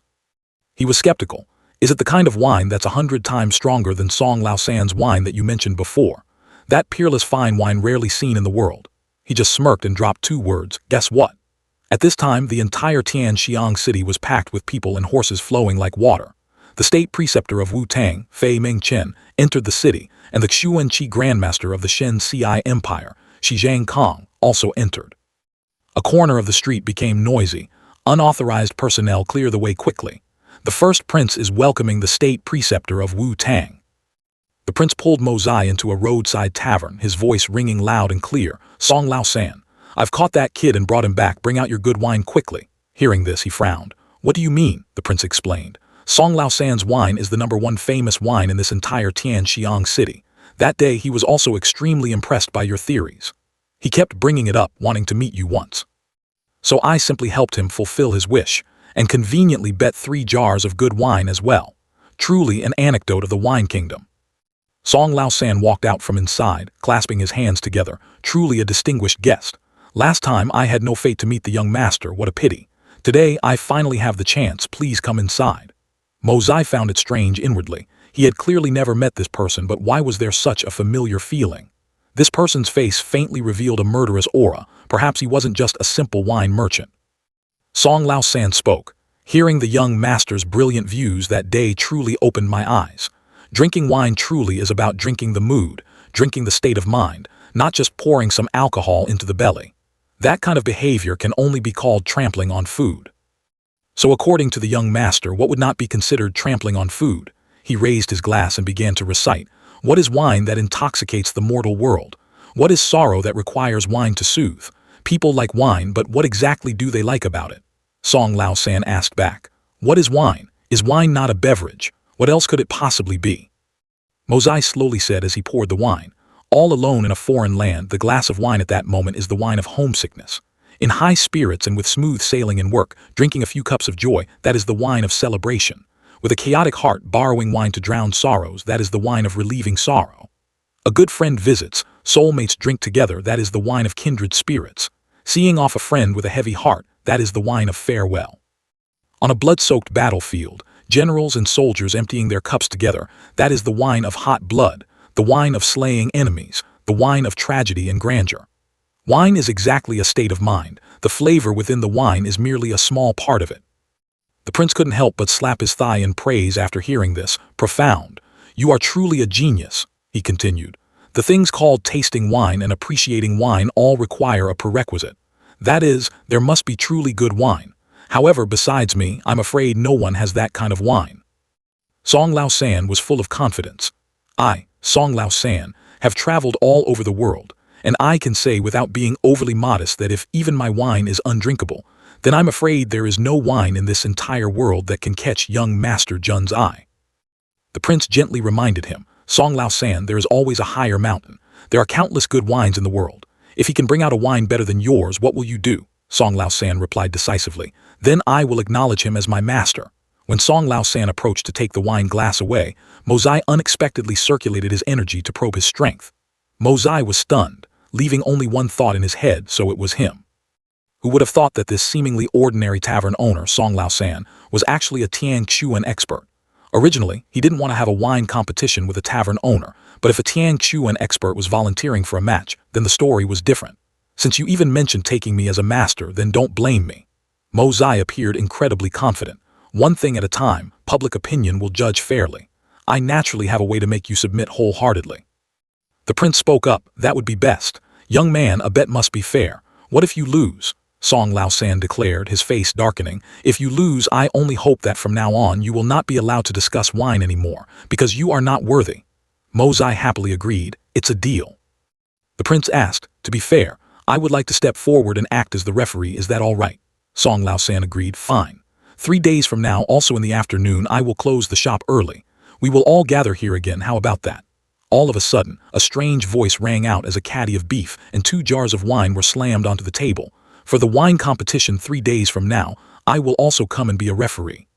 He was skeptical. Is it the kind of wine that's 100 times stronger than Song Lao San's wine that you mentioned before? That peerless fine wine rarely seen in the world. He just smirked and dropped 2 words, guess what? At this time, the entire Tianxiang city was packed with people and horses flowing like water. The state preceptor of Wu Tang, Fei Mingchen, entered the city, and the Xuanqi grandmaster of the Shen Ci Empire, Shi Zhang Kong, also entered. A corner of the street became noisy. Unauthorized personnel clear the way quickly. The first prince is welcoming the state preceptor of Wu Tang. The prince pulled Mo Zai into a roadside tavern, his voice ringing loud and clear. Song Lao San. I've caught that kid and brought him back. Bring out your good wine quickly. Hearing this, he frowned. What do you mean? The prince explained. Song Lao San's wine is the #1 famous wine in this entire Tianxiang city. That day, he was also extremely impressed by your theories. He kept bringing it up, wanting to meet you once. So I simply helped him fulfill his wish, and conveniently bet 3 jars of good wine as well. Truly an anecdote of the wine kingdom. Song Lao San walked out from inside, clasping his hands together, truly a distinguished guest. Last time I had no fate to meet the young master, what a pity. Today I finally have the chance, please come inside. Mo Zai found it strange inwardly. He had clearly never met this person, but why was there such a familiar feeling? This person's face faintly revealed a murderous aura. Perhaps he wasn't just a simple wine merchant. Song Lao San spoke. Hearing the young master's brilliant views that day truly opened my eyes. Drinking wine truly is about drinking the mood, drinking the state of mind, not just pouring some alcohol into the belly. That kind of behavior can only be called trampling on food. So according to the young master, what would not be considered trampling on food? He raised his glass and began to recite. What is wine that intoxicates the mortal world? What is sorrow that requires wine to soothe? People like wine, but what exactly do they like about it? Song Lao San asked back. What is wine? Is wine not a beverage? What else could it possibly be? Mo Zai slowly said as he poured the wine. All alone in a foreign land, the glass of wine at that moment is the wine of homesickness. In high spirits and with smooth sailing in work, drinking a few cups of joy, that is the wine of celebration. With a chaotic heart, borrowing wine to drown sorrows, that is the wine of relieving sorrow. A good friend visits, soulmates drink together, that is the wine of kindred spirits. Seeing off a friend with a heavy heart, that is the wine of farewell. On a blood-soaked battlefield, generals and soldiers emptying their cups together, that is the wine of hot blood, the wine of slaying enemies, the wine of tragedy and grandeur. Wine is exactly a state of mind. The flavor within the wine is merely a small part of it. The prince couldn't help but slap his thigh in praise after hearing this. Profound. You are truly a genius, he continued. The things called tasting wine and appreciating wine all require a prerequisite. That is, there must be truly good wine. However, besides me, I'm afraid no one has that kind of wine. Song Lao San was full of confidence. I, Song Lao San, have traveled all over the world. and I can say without being overly modest that if even my wine is undrinkable, then I'm afraid there is no wine in this entire world that can catch young Master Jun's eye. The prince gently reminded him, Song Lao San, there is always a higher mountain. There are countless good wines in the world. If he can bring out a wine better than yours, what will you do? Song Lao San replied decisively. Then I will acknowledge him as my master. When Song Lao San approached to take the wine glass away, Mozai unexpectedly circulated his energy to probe his strength. Mozai was stunned, leaving only one thought in his head, so it was him. Who would have thought that this seemingly ordinary tavern owner, Song Lao San, was actually a Tian Xuan expert? Originally, he didn't want to have a wine competition with a tavern owner, but if a Tian Xuan expert was volunteering for a match, then the story was different. Since you even mentioned taking me as a master, then don't blame me. Mozai appeared incredibly confident. One thing at a time, public opinion will judge fairly. I naturally have a way to make you submit wholeheartedly. The prince spoke up, that would be best. Young man, a bet must be fair. What if you lose? Song Lao San declared, his face darkening. If you lose, I only hope that from now on you will not be allowed to discuss wine anymore, because you are not worthy. Mozai happily agreed, it's a deal. The prince asked, to be fair, I would like to step forward and act as the referee, is that all right? Song Lao San agreed, fine. 3 days from now, also in the afternoon, I will close the shop early. We will all gather here again, how about that? All of a sudden, a strange voice rang out as a caddy of beef and 2 jars of wine were slammed onto the table. For the wine competition 3 days from now, I will also come and be a referee.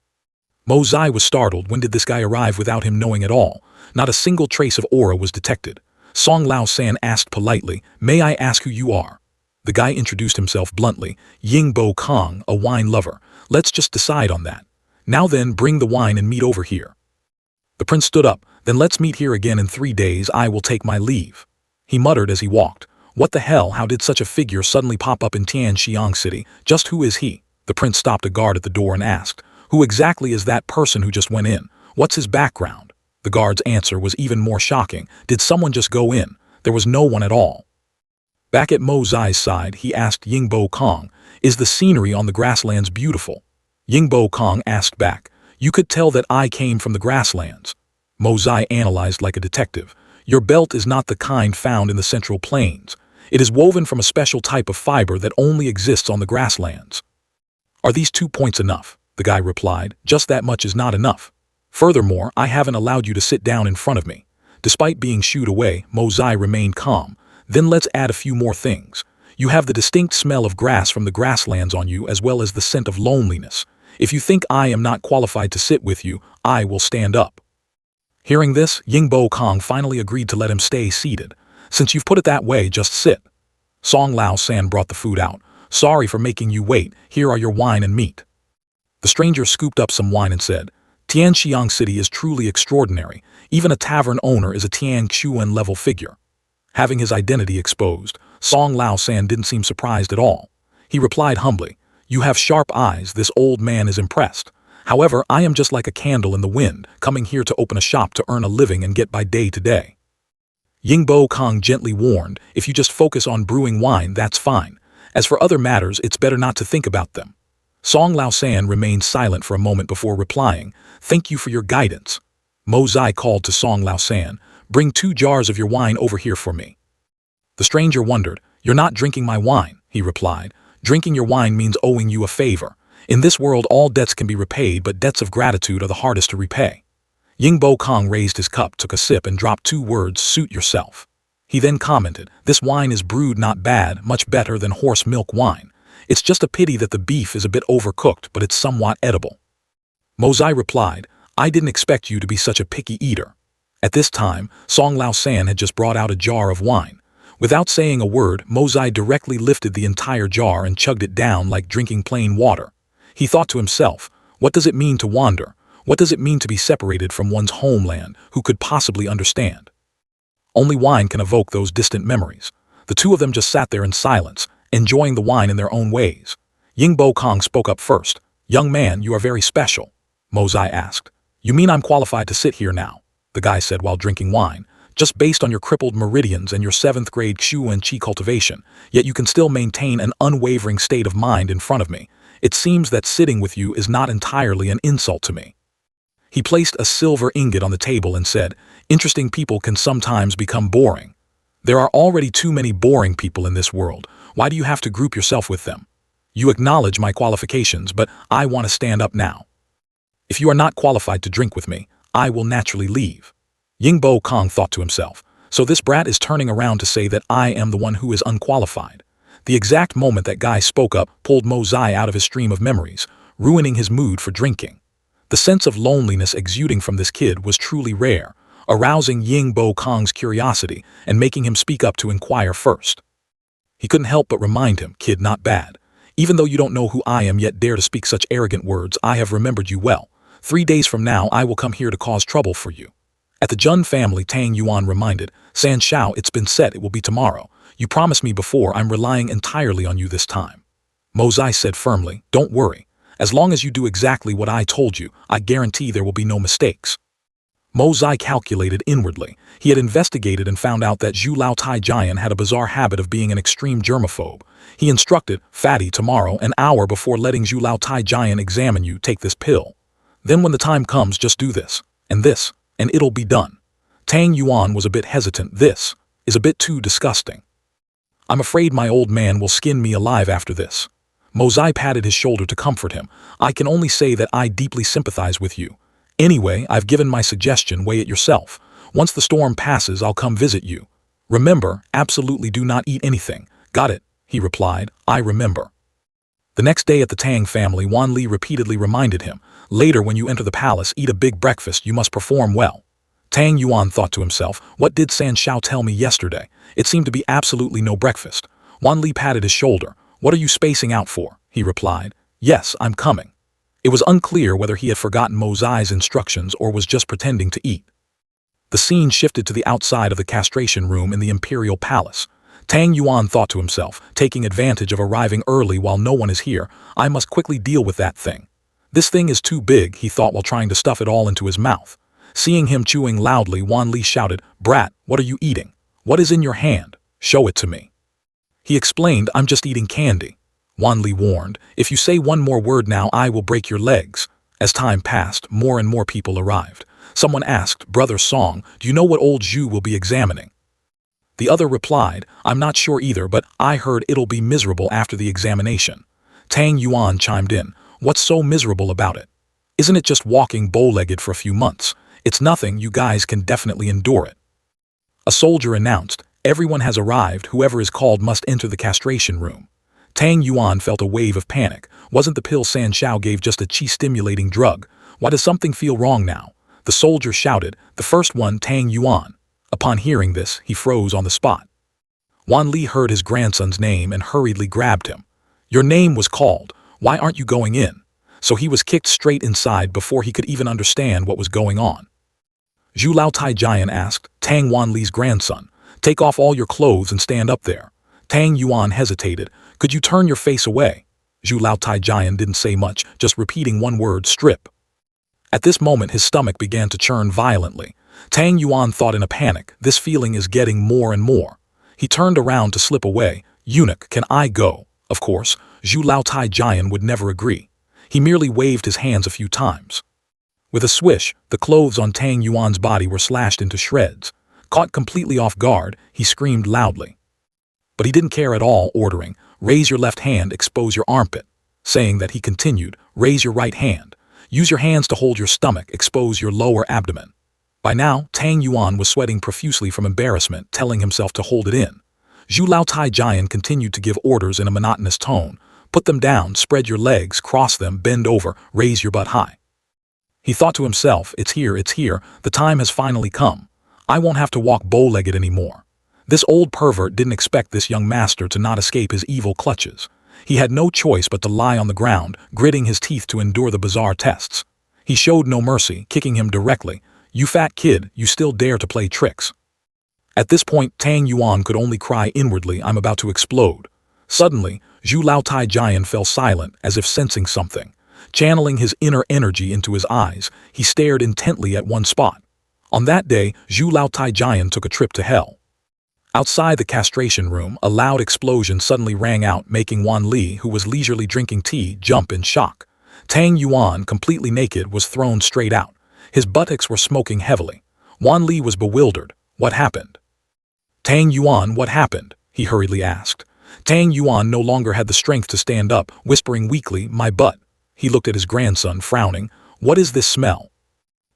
Mozai was startled. When did this guy arrive without him knowing at all? Not a single trace of aura was detected. Song Lao San asked politely, may I ask who you are? The guy introduced himself bluntly, Yingbo Kong, a wine lover. Let's just decide on that. Now then, bring the wine and meet over here. The prince stood up, then let's meet here again in 3 days, I will take my leave. He muttered as he walked. What the hell, how did such a figure suddenly pop up in Tianxiang City? Just who is he? The prince stopped a guard at the door and asked, who exactly is that person who just went in? What's his background? The guard's answer was even more shocking. Did someone just go in? There was no one at all. Back at Mozai's side, he asked Yingbo Kong, is the scenery on the grasslands beautiful? Yingbo Kong asked back, you could tell that I came from the grasslands. Mozai analyzed like a detective. Your belt is not the kind found in the Central Plains. It is woven from a special type of fiber that only exists on the grasslands. Are these 2 points enough? The guy replied, just that much is not enough. Furthermore, I haven't allowed you to sit down in front of me. Despite being shooed away, Mozai remained calm. Then let's add a few more things. You have the distinct smell of grass from the grasslands on you as well as the scent of loneliness. If you think I am not qualified to sit with you, I will stand up. Hearing this, Yingbo Kong finally agreed to let him stay seated. Since you've put it that way, just sit. Song Lao San brought the food out. Sorry for making you wait, here are your wine and meat. The stranger scooped up some wine and said, Tianxiang City is truly extraordinary. Even a tavern owner is a Tian Xuan level figure. Having his identity exposed, Song Lao San didn't seem surprised at all. He replied humbly, you have sharp eyes, this old man is impressed. However, I am just like a candle in the wind, coming here to open a shop to earn a living and get by day to day. Yingbo Kong gently warned, if you just focus on brewing wine, that's fine. As for other matters, it's better not to think about them. Song Lao San remained silent for a moment before replying, thank you for your guidance. Mozai called to Song Lao San, bring 2 jars of your wine over here for me. The stranger wondered, you're not drinking my wine, he replied. Drinking your wine means owing you a favor. In this world, all debts can be repaid, but debts of gratitude are the hardest to repay. Yingbo Kong raised his cup, took a sip, and dropped 2 words, suit yourself. He then commented, this wine is brewed not bad, much better than horse milk wine. It's just a pity that the beef is a bit overcooked, but it's somewhat edible. Mozai replied, I didn't expect you to be such a picky eater. At this time, Song Lao San had just brought out a jar of wine. Without saying a word, Mozai directly lifted the entire jar and chugged it down like drinking plain water. He thought to himself, what does it mean to wander? What does it mean to be separated from one's homeland? Who could possibly understand? Only wine can evoke those distant memories. The 2 of them just sat there in silence, enjoying the wine in their own ways. Yingbo Kong spoke up first. Young man, you are very special. Mozai asked. You mean I'm qualified to sit here now? The guy said while drinking wine. Just based on your crippled meridians and your 7th grade Xu and Qi cultivation, yet you can still maintain an unwavering state of mind in front of me. It seems that sitting with you is not entirely an insult to me. He placed a silver ingot on the table and said, interesting people can sometimes become boring. There are already too many boring people in this world. Why do you have to group yourself with them? You acknowledge my qualifications, but I want to stand up now. If you are not qualified to drink with me, I will naturally leave. Yingbo Kong thought to himself, so this brat is turning around to say that I am the one who is unqualified. The exact moment that guy spoke up pulled Mo Zai out of his stream of memories, ruining his mood for drinking. The sense of loneliness exuding from this kid was truly rare, arousing Yingbo Kong's curiosity and making him speak up to inquire first. He couldn't help but remind him, kid, not bad. Even though you don't know who I am yet dare to speak such arrogant words, I have remembered you well. 3 days from now I will come here to cause trouble for you. At the Jun family, Tang Yuan reminded, San Shao, it's been said it will be tomorrow. You promised me before, I'm relying entirely on you this time. Mo Zai said firmly, don't worry. As long as you do exactly what I told you, I guarantee there will be no mistakes. Mo Zai calculated inwardly. He had investigated and found out that Zhu Lao Tai Jian had a bizarre habit of being an extreme germaphobe. He instructed, Fatty, tomorrow, an hour before letting Zhu Lao Tai Jian examine you, take this pill. Then when the time comes, just do this, and it'll be done. Tang Yuan was a bit hesitant. This is a bit too disgusting. I'm afraid my old man will skin me alive after this. Mo Zai patted his shoulder to comfort him. I can only say that I deeply sympathize with you. Anyway, I've given my suggestion, weigh it yourself. Once the storm passes, I'll come visit you. Remember, absolutely do not eat anything. Got it, he replied. I remember. The next day at the Tang family, Wan Li repeatedly reminded him, later when you enter the palace, eat a big breakfast, you must perform well. Tang Yuan thought to himself, what did San Shao tell me yesterday? It seemed to be absolutely no breakfast. Wan Li patted his shoulder. What are you spacing out for? He replied. Yes, I'm coming. It was unclear whether he had forgotten Mo Zai's instructions or was just pretending to eat. The scene shifted to the outside of the castration room in the imperial palace. Tang Yuan thought to himself, taking advantage of arriving early while no one is here, I must quickly deal with that thing. This thing is too big, he thought while trying to stuff it all into his mouth. Seeing him chewing loudly, Wan Li shouted, Brat, what are you eating? What is in your hand? Show it to me. He explained, I'm just eating candy. Wan Li warned, if you say one more word now, I will break your legs. As time passed, more and more people arrived. Someone asked, Brother Song, do you know what old Zhu will be examining? The other replied, I'm not sure either, but I heard it'll be miserable after the examination. Tang Yuan chimed in, what's so miserable about it? Isn't it just walking bow-legged for a few months? It's nothing, you guys can definitely endure it. A soldier announced, everyone has arrived, whoever is called must enter the castration room. Tang Yuan felt a wave of panic. Wasn't the pill San Shao gave just a qi-stimulating drug? Why does something feel wrong now? The soldier shouted, the first one, Tang Yuan. Upon hearing this, he froze on the spot. Wan Li heard his grandson's name and hurriedly grabbed him. Your name was called. Why aren't you going in? So he was kicked straight inside before he could even understand what was going on. Zhu Lao Tai Jian asked, Tang Wan Li's grandson, take off all your clothes and stand up there. Tang Yuan hesitated. Could you turn your face away? Zhu Lao Tai Jian didn't say much, just repeating one word, strip. At this moment, his stomach began to churn violently. Tang Yuan thought in a panic, this feeling is getting more and more. He turned around to slip away. Eunuch, can I go? Of course, Zhu Lao Tai Jian would never agree. He merely waved his hands a few times. With a swish, the clothes on Tang Yuan's body were slashed into shreds. Caught completely off guard, he screamed loudly. But he didn't care at all, ordering, raise your left hand, expose your armpit. Saying that, he continued, raise your right hand. Use your hands to hold your stomach, expose your lower abdomen. By now, Tang Yuan was sweating profusely from embarrassment, telling himself to hold it in. Zhu Lao Tai Jian continued to give orders in a monotonous tone. Put them down, spread your legs, cross them, bend over, raise your butt high. He thought to himself, it's here, the time has finally come. I won't have to walk bow-legged anymore. This old pervert didn't expect this young master to not escape his evil clutches. He had no choice but to lie on the ground, gritting his teeth to endure the bizarre tests. He showed no mercy, kicking him directly. You fat kid, you still dare to play tricks. At this point, Tang Yuan could only cry inwardly, I'm about to explode. Suddenly, Zhu Lao Tai Jian fell silent, as if sensing something. Channeling his inner energy into his eyes, he stared intently at one spot. On that day, Zhu Lao Tai Jian took a trip to hell. Outside the castration room, a loud explosion suddenly rang out, making Wan Li, who was leisurely drinking tea, jump in shock. Tang Yuan, completely naked, was thrown straight out. His buttocks were smoking heavily. Wan Li was bewildered. What happened? Tang Yuan, what happened? He hurriedly asked. Tang Yuan no longer had the strength to stand up, whispering weakly, my butt. He looked at his grandson, frowning. What is this smell?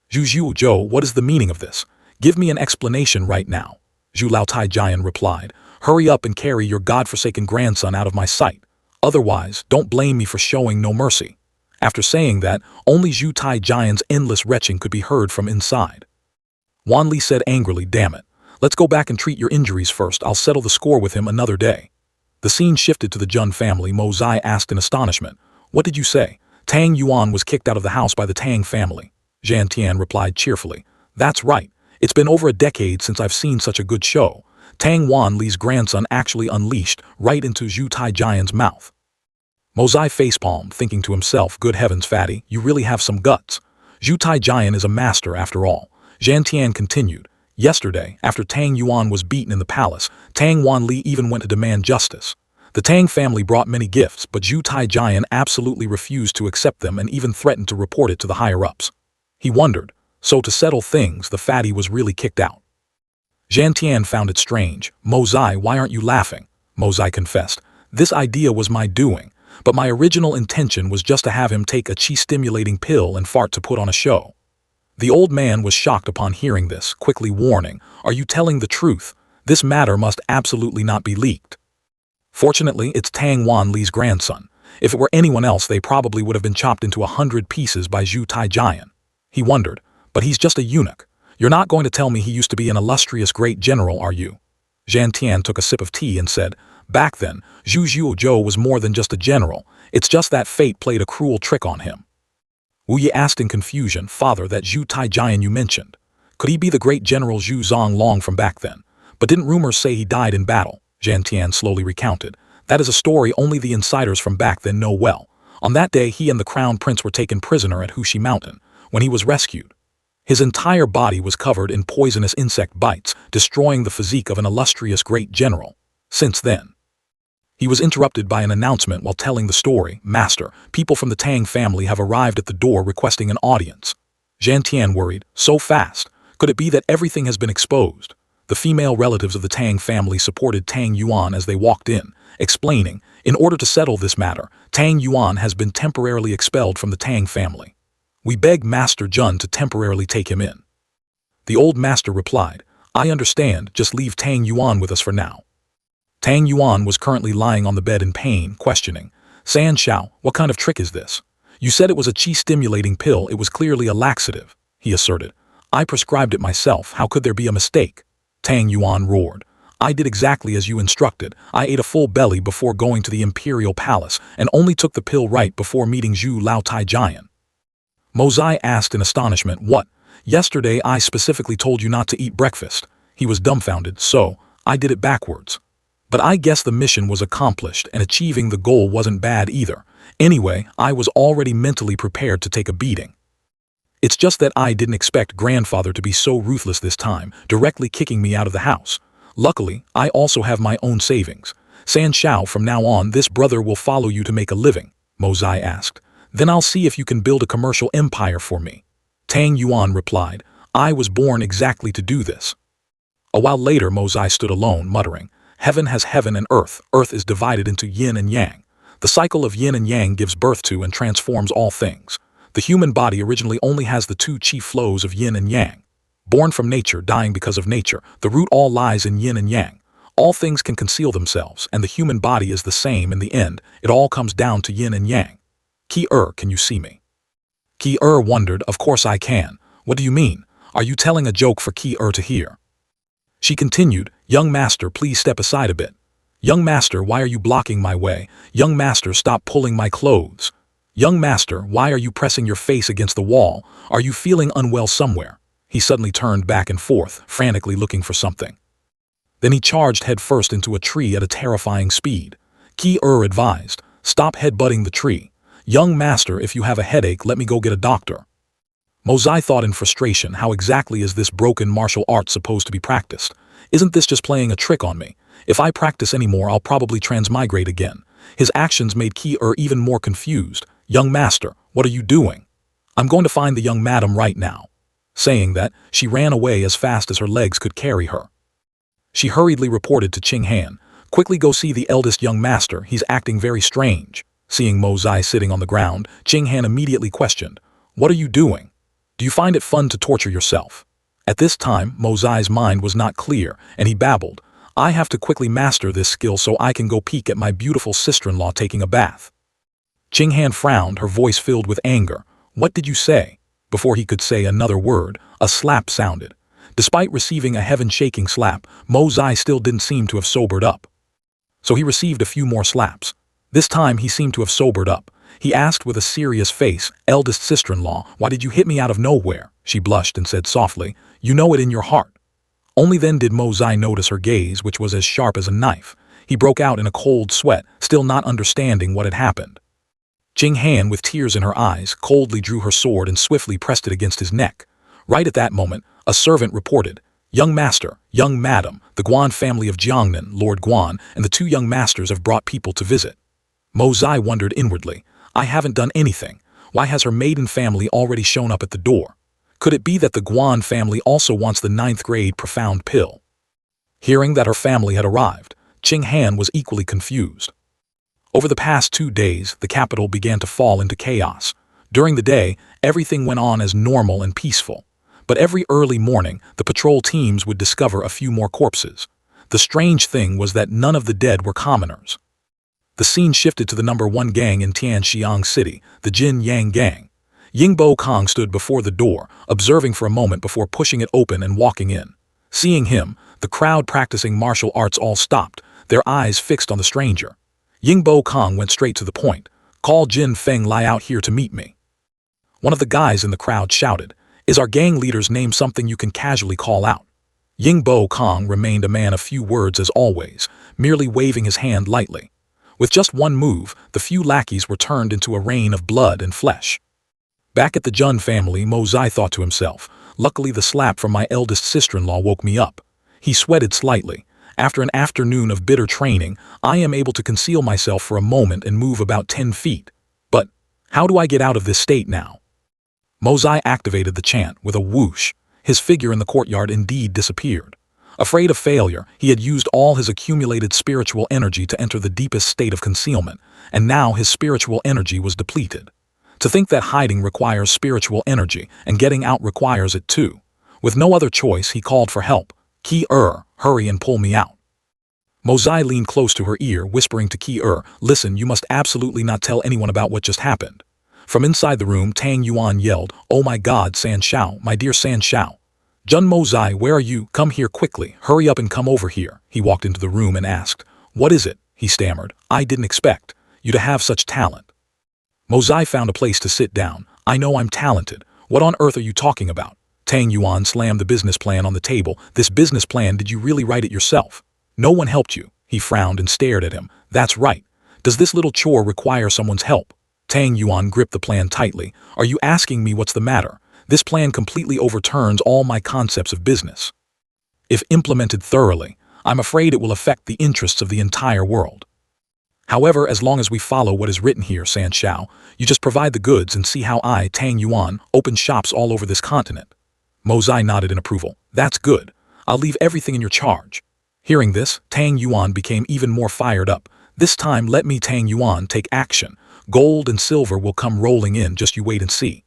Zhu Zhou, what is the meaning of this? Give me an explanation right now. Zhu Laotai replied. Hurry up and carry your godforsaken grandson out of my sight. Otherwise, don't blame me for showing no mercy. After saying that, only Zhu Taijian's endless retching could be heard from inside. Wan Li said angrily, damn it. Let's go back and treat your injuries first. I'll settle the score with him another day. The scene shifted to the Jun family. Mo Zai asked in astonishment. What did you say? Tang Yuan was kicked out of the house by the Tang family. Zhan Tian replied cheerfully. That's right. It's been over a decade since I've seen such a good show. Tang Wan Li's grandson actually unleashed right into Zhu Taijian's mouth. Mo Zai facepalmed, thinking to himself, good heavens, fatty, you really have some guts. Zhu Taijian is a master after all. Zhan Tian continued. Yesterday, after Tang Yuan was beaten in the palace, Tang Wan Li even went to demand justice. The Tang family brought many gifts, but Zhu Taijian absolutely refused to accept them and even threatened to report it to the higher-ups. He wondered, so to settle things, the fatty was really kicked out. Zhan Tian found it strange. Mo Zai, why aren't you laughing? Mo Zai confessed. This idea was my doing, but my original intention was just to have him take a chi-stimulating pill and fart to put on a show. The old man was shocked upon hearing this, quickly warning, are you telling the truth? This matter must absolutely not be leaked. Fortunately, it's Tang Wan Li's grandson. If it were anyone else, they probably would have been chopped into 100 pieces by Zhu Taijian. He wondered, but he's just a eunuch. You're not going to tell me he used to be an illustrious great general, are you? Zhan Tian took a sip of tea and said, back then, Zhu Zhou was more than just a general. It's just that fate played a cruel trick on him. Wu Yi asked in confusion, father, that Zhu Taijian you mentioned. Could he be the great general Zhu Zonglong from back then? But didn't rumors say he died in battle? Zhan Tian slowly recounted. That is a story only the insiders from back then know well. On that day, he and the crown prince were taken prisoner at Hushi Mountain. When he was rescued, his entire body was covered in poisonous insect bites, destroying the physique of an illustrious great general. Since then, he was interrupted by an announcement while telling the story. Master, people from the Tang family have arrived at the door requesting an audience. Zhan Tian worried, so fast. Could it be that everything has been exposed? The female relatives of the Tang family supported Tang Yuan as they walked in, explaining, in order to settle this matter, Tang Yuan has been temporarily expelled from the Tang family. We beg Master Jun to temporarily take him in. The old master replied, I understand, just leave Tang Yuan with us for now. Tang Yuan was currently lying on the bed in pain, questioning, San Shao, what kind of trick is this? You said it was a chi-stimulating pill, it was clearly a laxative, he asserted. I prescribed it myself, how could there be a mistake? Tang Yuan roared. I did exactly as you instructed. I ate a full belly before going to the imperial palace and only took the pill right before meeting Zhu Laotai. Mo Zai asked in astonishment, what? Yesterday I specifically told you not to eat breakfast. He was dumbfounded, so I did it backwards. But I guess the mission was accomplished and achieving the goal wasn't bad either. Anyway, I was already mentally prepared to take a beating. It's just that I didn't expect grandfather to be so ruthless this time, directly kicking me out of the house. Luckily, I also have my own savings. San Shao, from now on, this brother will follow you to make a living, Mo Zai asked. Then I'll see if you can build a commercial empire for me. Tang Yuan replied, I was born exactly to do this. A while later, Mo Zai stood alone, muttering, Heaven has heaven and earth. Earth is divided into yin and yang. The cycle of yin and yang gives birth to and transforms all things. The human body originally only has the two chief flows of yin and yang. Born from nature, dying because of nature, the root all lies in yin and yang. All things can conceal themselves, and the human body is the same in the end. It all comes down to yin and yang. Ki-er, can you see me? Ki-er wondered, of course I can. What do you mean? Are you telling a joke for Ki-er to hear? She continued, Young master, please step aside a bit. Young master, why are you blocking my way? Young master, stop pulling my clothes. Young master, why are you pressing your face against the wall? Are you feeling unwell somewhere? He suddenly turned back and forth, frantically looking for something. Then he charged headfirst into a tree at a terrifying speed. Ki-er advised, stop headbutting the tree. Young master, if you have a headache, let me go get a doctor. Mo Zai thought in frustration, how exactly is this broken martial art supposed to be practiced? Isn't this just playing a trick on me? If I practice anymore, I'll probably transmigrate again. His actions made Ki-er even more confused. Young master, what are you doing? I'm going to find the young madam right now. Saying that, she ran away as fast as her legs could carry her. She hurriedly reported to Qing Han. Quickly go see the eldest young master, he's acting very strange. Seeing Mo Zai sitting on the ground, Qing Han immediately questioned, what are you doing? Do you find it fun to torture yourself? At this time, Mo Zai's mind was not clear, and he babbled, I have to quickly master this skill so I can go peek at my beautiful sister-in-law taking a bath. Qing Han frowned, her voice filled with anger. What did you say? Before he could say another word, a slap sounded. Despite receiving a heaven-shaking slap, Mo Zai still didn't seem to have sobered up. So he received a few more slaps. This time he seemed to have sobered up. He asked with a serious face, eldest sister-in-law, why did you hit me out of nowhere? She blushed and said softly, you know it in your heart. Only then did Mo Zai notice her gaze, which was as sharp as a knife. He broke out in a cold sweat, still not understanding what had happened. Qing Han, with tears in her eyes, coldly drew her sword and swiftly pressed it against his neck. Right at that moment, a servant reported, young master, young madam, the Guan family of Jiangnan, Lord Guan, and the two young masters have brought people to visit. Mo Zai wondered inwardly, I haven't done anything. Why has her maiden family already shown up at the door? Could it be that the Guan family also wants the 9th grade profound pill? Hearing that her family had arrived, Qing Han was equally confused. Over the past 2 days, the capital began to fall into chaos. During the day, everything went on as normal and peaceful. But every early morning, the patrol teams would discover a few more corpses. The strange thing was that none of the dead were commoners. The scene shifted to the number 1 gang in Tianxiang City, the Jin Yang Gang. Yingbo Kong stood before the door, observing for a moment before pushing it open and walking in. Seeing him, the crowd practicing martial arts all stopped, their eyes fixed on the stranger. Yingbo Kong went straight to the point. Call Jin Feng Lai out here to meet me. One of the guys in the crowd shouted, is our gang leader's name something you can casually call out? Yingbo Kong remained a man of few words as always, merely waving his hand lightly. With just one move, the few lackeys were turned into a rain of blood and flesh. Back at the Jun family, Mo Zai thought to himself, luckily the slap from my eldest sister-in-law woke me up. He sweated slightly. After an afternoon of bitter training, I am able to conceal myself for a moment and move about 10 feet. But how do I get out of this state now? Mo Zai activated the chant with a whoosh. His figure in the courtyard indeed disappeared. Afraid of failure, he had used all his accumulated spiritual energy to enter the deepest state of concealment, and now his spiritual energy was depleted. To think that hiding requires spiritual energy, and getting out requires it too. With no other choice, he called for help. Ki-er, hurry and pull me out. Mo Zai leaned close to her ear, whispering to Ki-er, listen, you must absolutely not tell anyone about what just happened. From inside the room, Tang Yuan yelled, oh my god, San Shao, my dear San Shao. Jun Mo Zai, where are you? Come here quickly, hurry up and come over here. He walked into the room and asked, what is it? He stammered, I didn't expect you to have such talent. Mo Zai found a place to sit down. I know I'm talented. What on earth are you talking about? Tang Yuan slammed the business plan on the table. This business plan, did you really write it yourself? No one helped you. He frowned and stared at him. That's right. Does this little chore require someone's help? Tang Yuan gripped the plan tightly. Are you asking me what's the matter? This plan completely overturns all my concepts of business. If implemented thoroughly, I'm afraid it will affect the interests of the entire world. However, as long as we follow what is written here, San Shao, you just provide the goods and see how I, Tang Yuan, open shops all over this continent. Mo Zai nodded in approval. That's good. I'll leave everything in your charge. Hearing this, Tang Yuan became even more fired up. This time, let me, Tang Yuan, take action. Gold and silver will come rolling in, just you wait and see.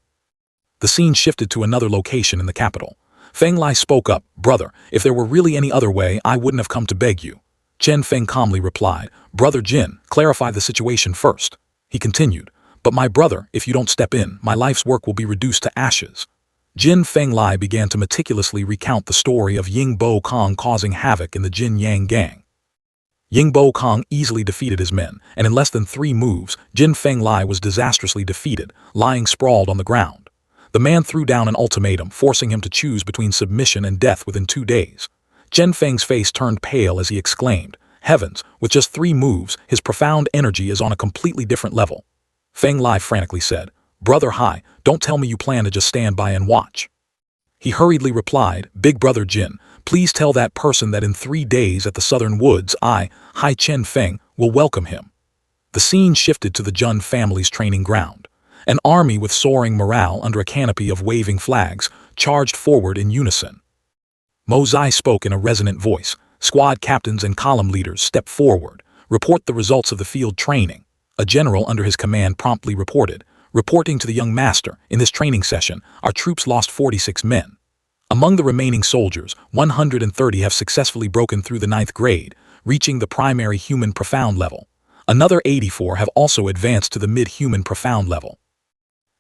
The scene shifted to another location in the capital. Feng Lai spoke up, brother, if there were really any other way, I wouldn't have come to beg you. Chen Feng calmly replied, brother Jin, clarify the situation first. He continued, but my brother, if you don't step in, my life's work will be reduced to ashes. Jin Feng Lai began to meticulously recount the story of Yingbo Kong causing havoc in the Jin Yang Gang. Yingbo Kong easily defeated his men, and in less than 3 moves, Jin Feng Lai was disastrously defeated, lying sprawled on the ground. The man threw down an ultimatum, forcing him to choose between submission and death within 2 days. Chen Feng's face turned pale as he exclaimed, heavens, with just 3 moves, his profound energy is on a completely different level. Feng Lai frantically said, brother Hai, don't tell me you plan to just stand by and watch. He hurriedly replied, big brother Jin, please tell that person that in 3 days at the Southern Woods, I, Hai Chen Feng, will welcome him. The scene shifted to the Jun family's training ground. An army with soaring morale under a canopy of waving flags charged forward in unison. Mo Zai spoke in a resonant voice, Squad captains and column leaders step forward, report the results of the field training. A general under his command promptly reported, reporting to the young master, in this training session, our troops lost 46 men. Among the remaining soldiers, 130 have successfully broken through the 9th grade, reaching the primary human profound level. Another 84 have also advanced to the mid-human profound level.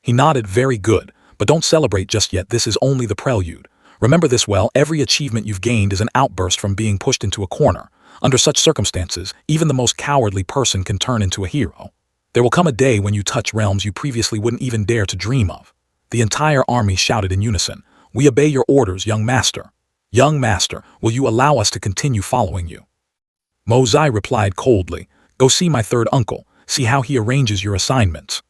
He nodded. Very good, but don't celebrate just yet. This is only the prelude. Remember this well, every achievement you've gained is an outburst from being pushed into a corner. Under such circumstances, even the most cowardly person can turn into a hero. There will come a day when you touch realms you previously wouldn't even dare to dream of. The entire army shouted in unison, "We obey your orders, young master." "Young master, will you allow us to continue following you?" Mozai replied coldly, "Go see my third uncle, see how he arranges your assignments."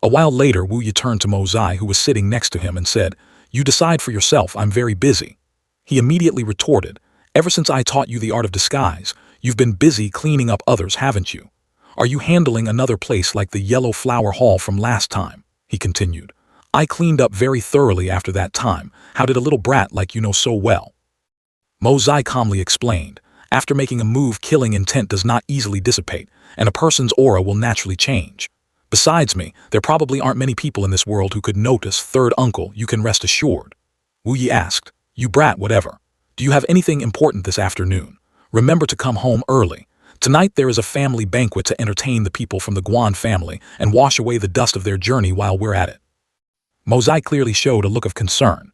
A while later, Wu Yi turned to Mozai, who was sitting next to him, and said, "You decide for yourself, I'm very busy." He immediately retorted, "Ever since I taught you the art of disguise, you've been busy cleaning up others, haven't you? Are you handling another place like the Yellow Flower Hall from last time?" he continued. "I cleaned up very thoroughly after that time. How did a little brat like you know so well?" Mozai calmly explained, "After making a move, killing intent does not easily dissipate, and a person's aura will naturally change. Besides me, there probably aren't many people in this world who could notice, third uncle, you can rest assured." Wu Yi asked, "You brat, whatever. Do you have anything important this afternoon? Remember to come home early. Tonight there is a family banquet to entertain the people from the Guan family and wash away the dust of their journey while we're at it." Mozai clearly showed a look of concern.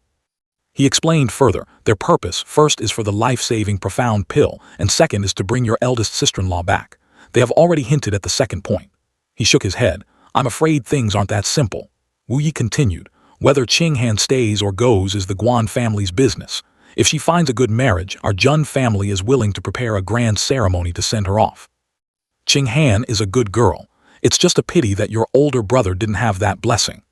He explained further, "Their purpose, first is for the life-saving profound pill, and second is to bring your eldest sister-in-law back. They have already hinted at the second point." He shook his head. "I'm afraid things aren't that simple." Wu Yi continued, "Whether Qing Han stays or goes is the Guan family's business. If she finds a good marriage, our Jun family is willing to prepare a grand ceremony to send her off. Qing Han is a good girl. It's just a pity that your older brother didn't have that blessing."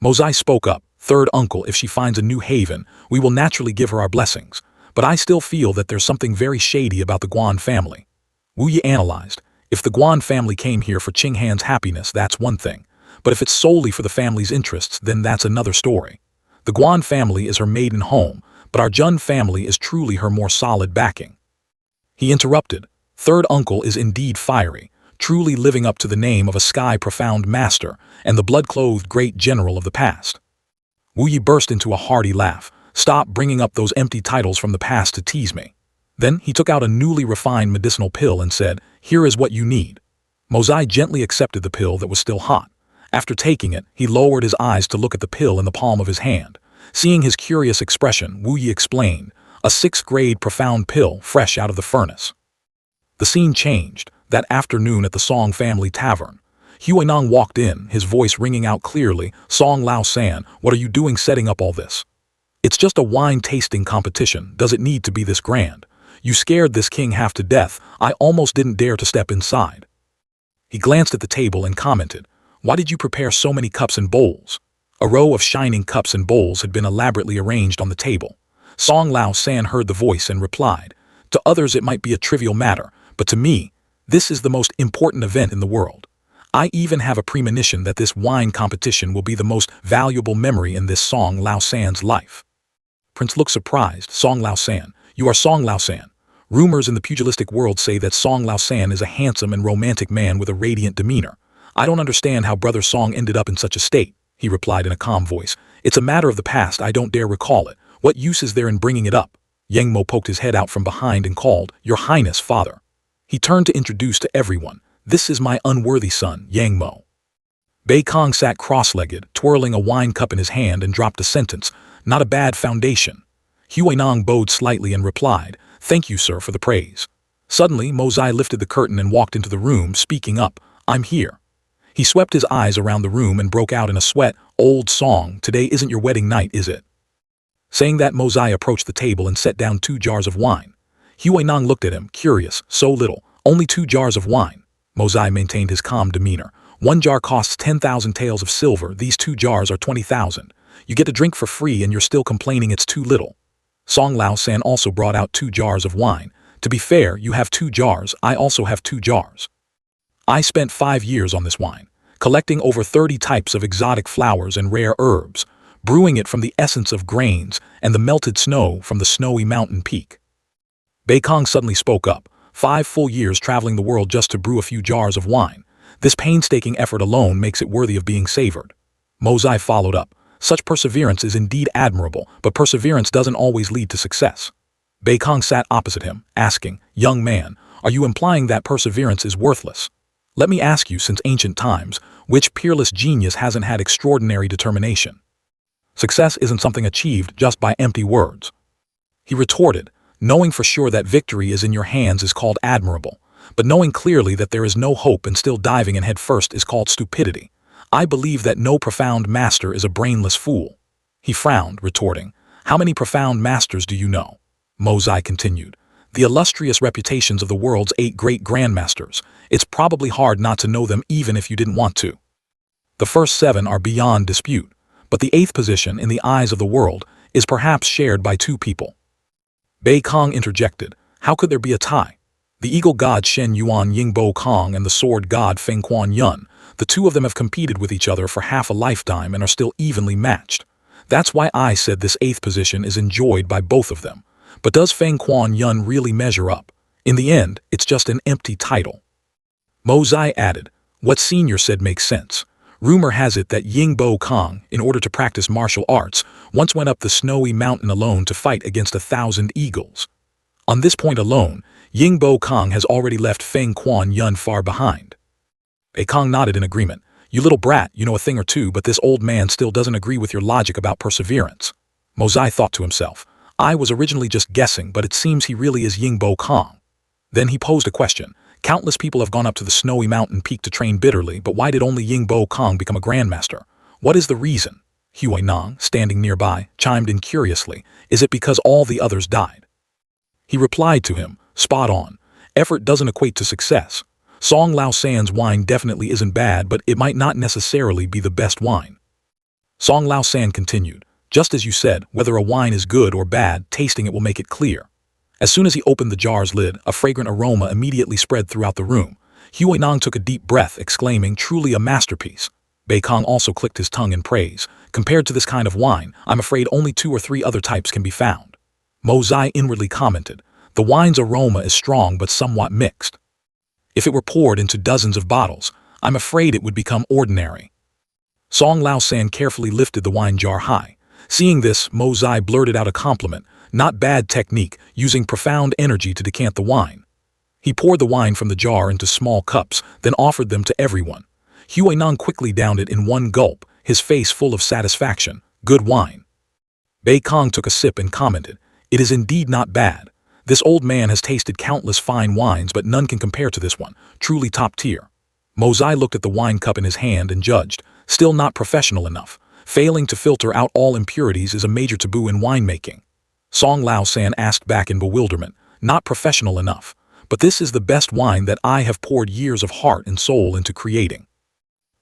Mozai spoke up, "Third uncle, if she finds a new haven, we will naturally give her our blessings. But I still feel that there's something very shady about the Guan family." Wu Yi analyzed, "If the Guan family came here for Qing Han's happiness, that's one thing. But if it's solely for the family's interests, then that's another story. The Guan family is her maiden home, but our Jun family is truly her more solid backing." He interrupted, "Third uncle is indeed fiery, truly living up to the name of a sky profound master and the blood-clothed great general of the past." Wu Yi burst into a hearty laugh. "Stop bringing up those empty titles from the past to tease me." Then he took out a newly refined medicinal pill and said, "Here is what you need." Mozai gently accepted the pill that was still hot. After taking it, he lowered his eyes to look at the pill in the palm of his hand. Seeing his curious expression, Wu Yi explained, "A 6th grade profound pill fresh out of the furnace." The scene changed, that afternoon at the Song family tavern. Huinong walked in, his voice ringing out clearly, "Song Lao San, what are you doing setting up all this? It's just a wine tasting competition, does it need to be this grand? You scared this king half to death, I almost didn't dare to step inside." He glanced at the table and commented, "Why did you prepare so many cups and bowls?" A row of shining cups and bowls had been elaborately arranged on the table. Song Lao San heard the voice and replied, "To others it might be a trivial matter, but to me, this is the most important event in the world. I even have a premonition that this wine competition will be the most valuable memory in this Song Lao San's life." Prince looked surprised. "Song Lao San, you are Song Lao San. Rumors in the pugilistic world say that Song Lao San is a handsome and romantic man with a radiant demeanor. I don't understand how Brother Song ended up in such a state," he replied in a calm voice. "It's a matter of the past, I don't dare recall it. What use is there in bringing it up?" Yang Mo poked his head out from behind and called, "Your Highness, father." He turned to introduce to everyone, "This is my unworthy son, Yang Mo." Bei Kong sat cross-legged, twirling a wine cup in his hand and dropped a sentence, "Not a bad foundation." Huinong bowed slightly and replied, "Thank you, sir, for the praise." Suddenly, Mozai lifted the curtain and walked into the room, speaking up, "I'm here." He swept his eyes around the room and broke out in a sweat, "Old Song, today isn't your wedding night, is it?" Saying that, Mozai approached the table and set down 2 jars of wine. Huinong looked at him, curious, "So little, only 2 jars of wine." Mozai maintained his calm demeanor. "1 jar costs 10,000 taels of silver, these 2 jars are 20,000. You get a drink for free and you're still complaining it's too little." Song Lao San also brought out 2 jars of wine. "To be fair, you have 2 jars, I also have 2 jars. I spent 5 years on this wine, collecting over 30 types of exotic flowers and rare herbs, brewing it from the essence of grains and the melted snow from the snowy mountain peak." Bei Kong suddenly spoke up. 5 full years traveling the world just to brew a few jars of wine. This painstaking effort alone makes it worthy of being savored. Mozai followed up. Such perseverance is indeed admirable, but perseverance doesn't always lead to success. Bei Kong sat opposite him, asking, "Young man, are you implying that perseverance is worthless? Let me ask you, since ancient times, which peerless genius hasn't had extraordinary determination? Success isn't something achieved just by empty words." He retorted, "Knowing for sure that victory is in your hands is called admirable, but knowing clearly that there is no hope and still diving in head first is called stupidity. I believe that no profound master is a brainless fool." He frowned, retorting, "How many profound masters do you know?" Mozai continued, "The illustrious reputations of the world's 8 great grandmasters. It's probably hard not to know them even if you didn't want to. The first 7 are beyond dispute, but the 8th position in the eyes of the world is perhaps shared by 2 people." Bei Kong interjected, "How could there be a tie? The eagle god Shen Yuan Yingbo Kong and the sword god Feng Quan Yun, the 2 of them have competed with each other for half a lifetime and are still evenly matched. That's why I said this 8th position is enjoyed by both of them. But does Feng Quan Yun really measure up? In the end, it's just an empty title." Mozai added, "What Senior said makes sense. Rumor has it that Yingbo Kong, in order to practice martial arts, once went up the snowy mountain alone to fight against 1,000 eagles. On this point alone, Yingbo Kong has already left Feng Quan Yun far behind." Bei Kong nodded in agreement. "You little brat, you know a thing or two, but this old man still doesn't agree with your logic about perseverance." Mozai thought to himself, "I was originally just guessing, but it seems he really is Yingbo Kong." Then he posed a question. "Countless people have gone up to the snowy mountain peak to train bitterly, but why did only Yingbo Kong become a grandmaster? What is the reason?" Huinong, standing nearby, chimed in curiously, "Is it because all the others died?" He replied to him, "Spot on. Effort doesn't equate to success. Song Lao San's wine definitely isn't bad, but it might not necessarily be the best wine." Song Lao San continued, "Just as you said, whether a wine is good or bad, tasting it will make it clear." As soon as he opened the jar's lid, a fragrant aroma immediately spread throughout the room. Huinong took a deep breath, exclaiming, "Truly a masterpiece." Bei Kong also clicked his tongue in praise. "Compared to this kind of wine, I'm afraid only 2 or 3 other types can be found." Mozai inwardly commented, "The wine's aroma is strong but somewhat mixed. If it were poured into dozens of bottles, I'm afraid it would become ordinary." Song Lao San carefully lifted the wine jar high. Seeing this, Mozai blurted out a compliment, "Not bad technique, using profound energy to decant the wine." He poured the wine from the jar into small cups, then offered them to everyone. Huinong quickly downed it in one gulp, his face full of satisfaction. "Good wine." Bei Kong took a sip and commented, "It is indeed not bad. This old man has tasted countless fine wines, but none can compare to this one, truly top tier." Mozai looked at the wine cup in his hand and judged, "Still not professional enough. Failing to filter out all impurities is a major taboo in winemaking." Song Lao San asked back in bewilderment, "Not professional enough, but this is the best wine that I have poured years of heart and soul into creating."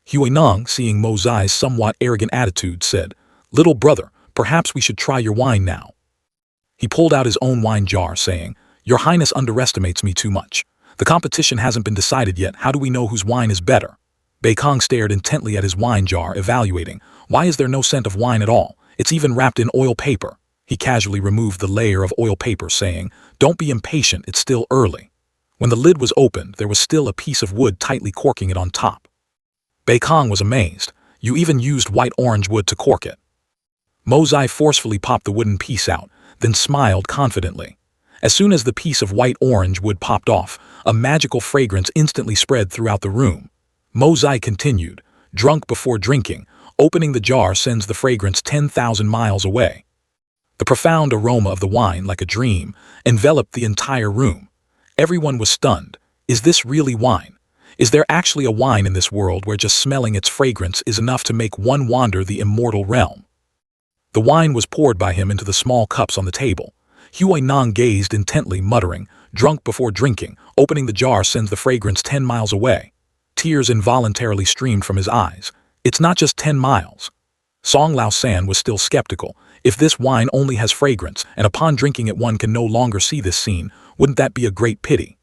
Huinong, seeing Mozai's somewhat arrogant attitude, said, "Little brother, perhaps we should try your wine now." He pulled out his own wine jar, saying, "Your Highness underestimates me too much. The competition hasn't been decided yet. How do we know whose wine is better?" Bei Kong stared intently at his wine jar, evaluating, "Why is there no scent of wine at all? It's even wrapped in oil paper." He casually removed the layer of oil paper, saying, "Don't be impatient, it's still early." When the lid was opened, there was still a piece of wood tightly corking it on top. Bei Kong was amazed. "You even used white orange wood to cork it." Mozai forcefully popped the wooden piece out, then smiled confidently. As soon as the piece of white orange wood popped off, a magical fragrance instantly spread throughout the room. Mozai continued, "Drunk before drinking, opening the jar sends the fragrance 10,000 miles away." The profound aroma of the wine, like a dream, enveloped the entire room. Everyone was stunned. Is this really wine? Is there actually a wine in this world where just smelling its fragrance is enough to make one wander the immortal realm? The wine was poured by him into the small cups on the table. Huinong gazed intently, muttering, "Drunk before drinking, opening the jar sends the fragrance 10 miles away." Tears involuntarily streamed from his eyes. "It's not just 10 miles. Song Lao San was still skeptical. If this wine only has fragrance, and upon drinking it one can no longer see this scene, wouldn't that be a great pity?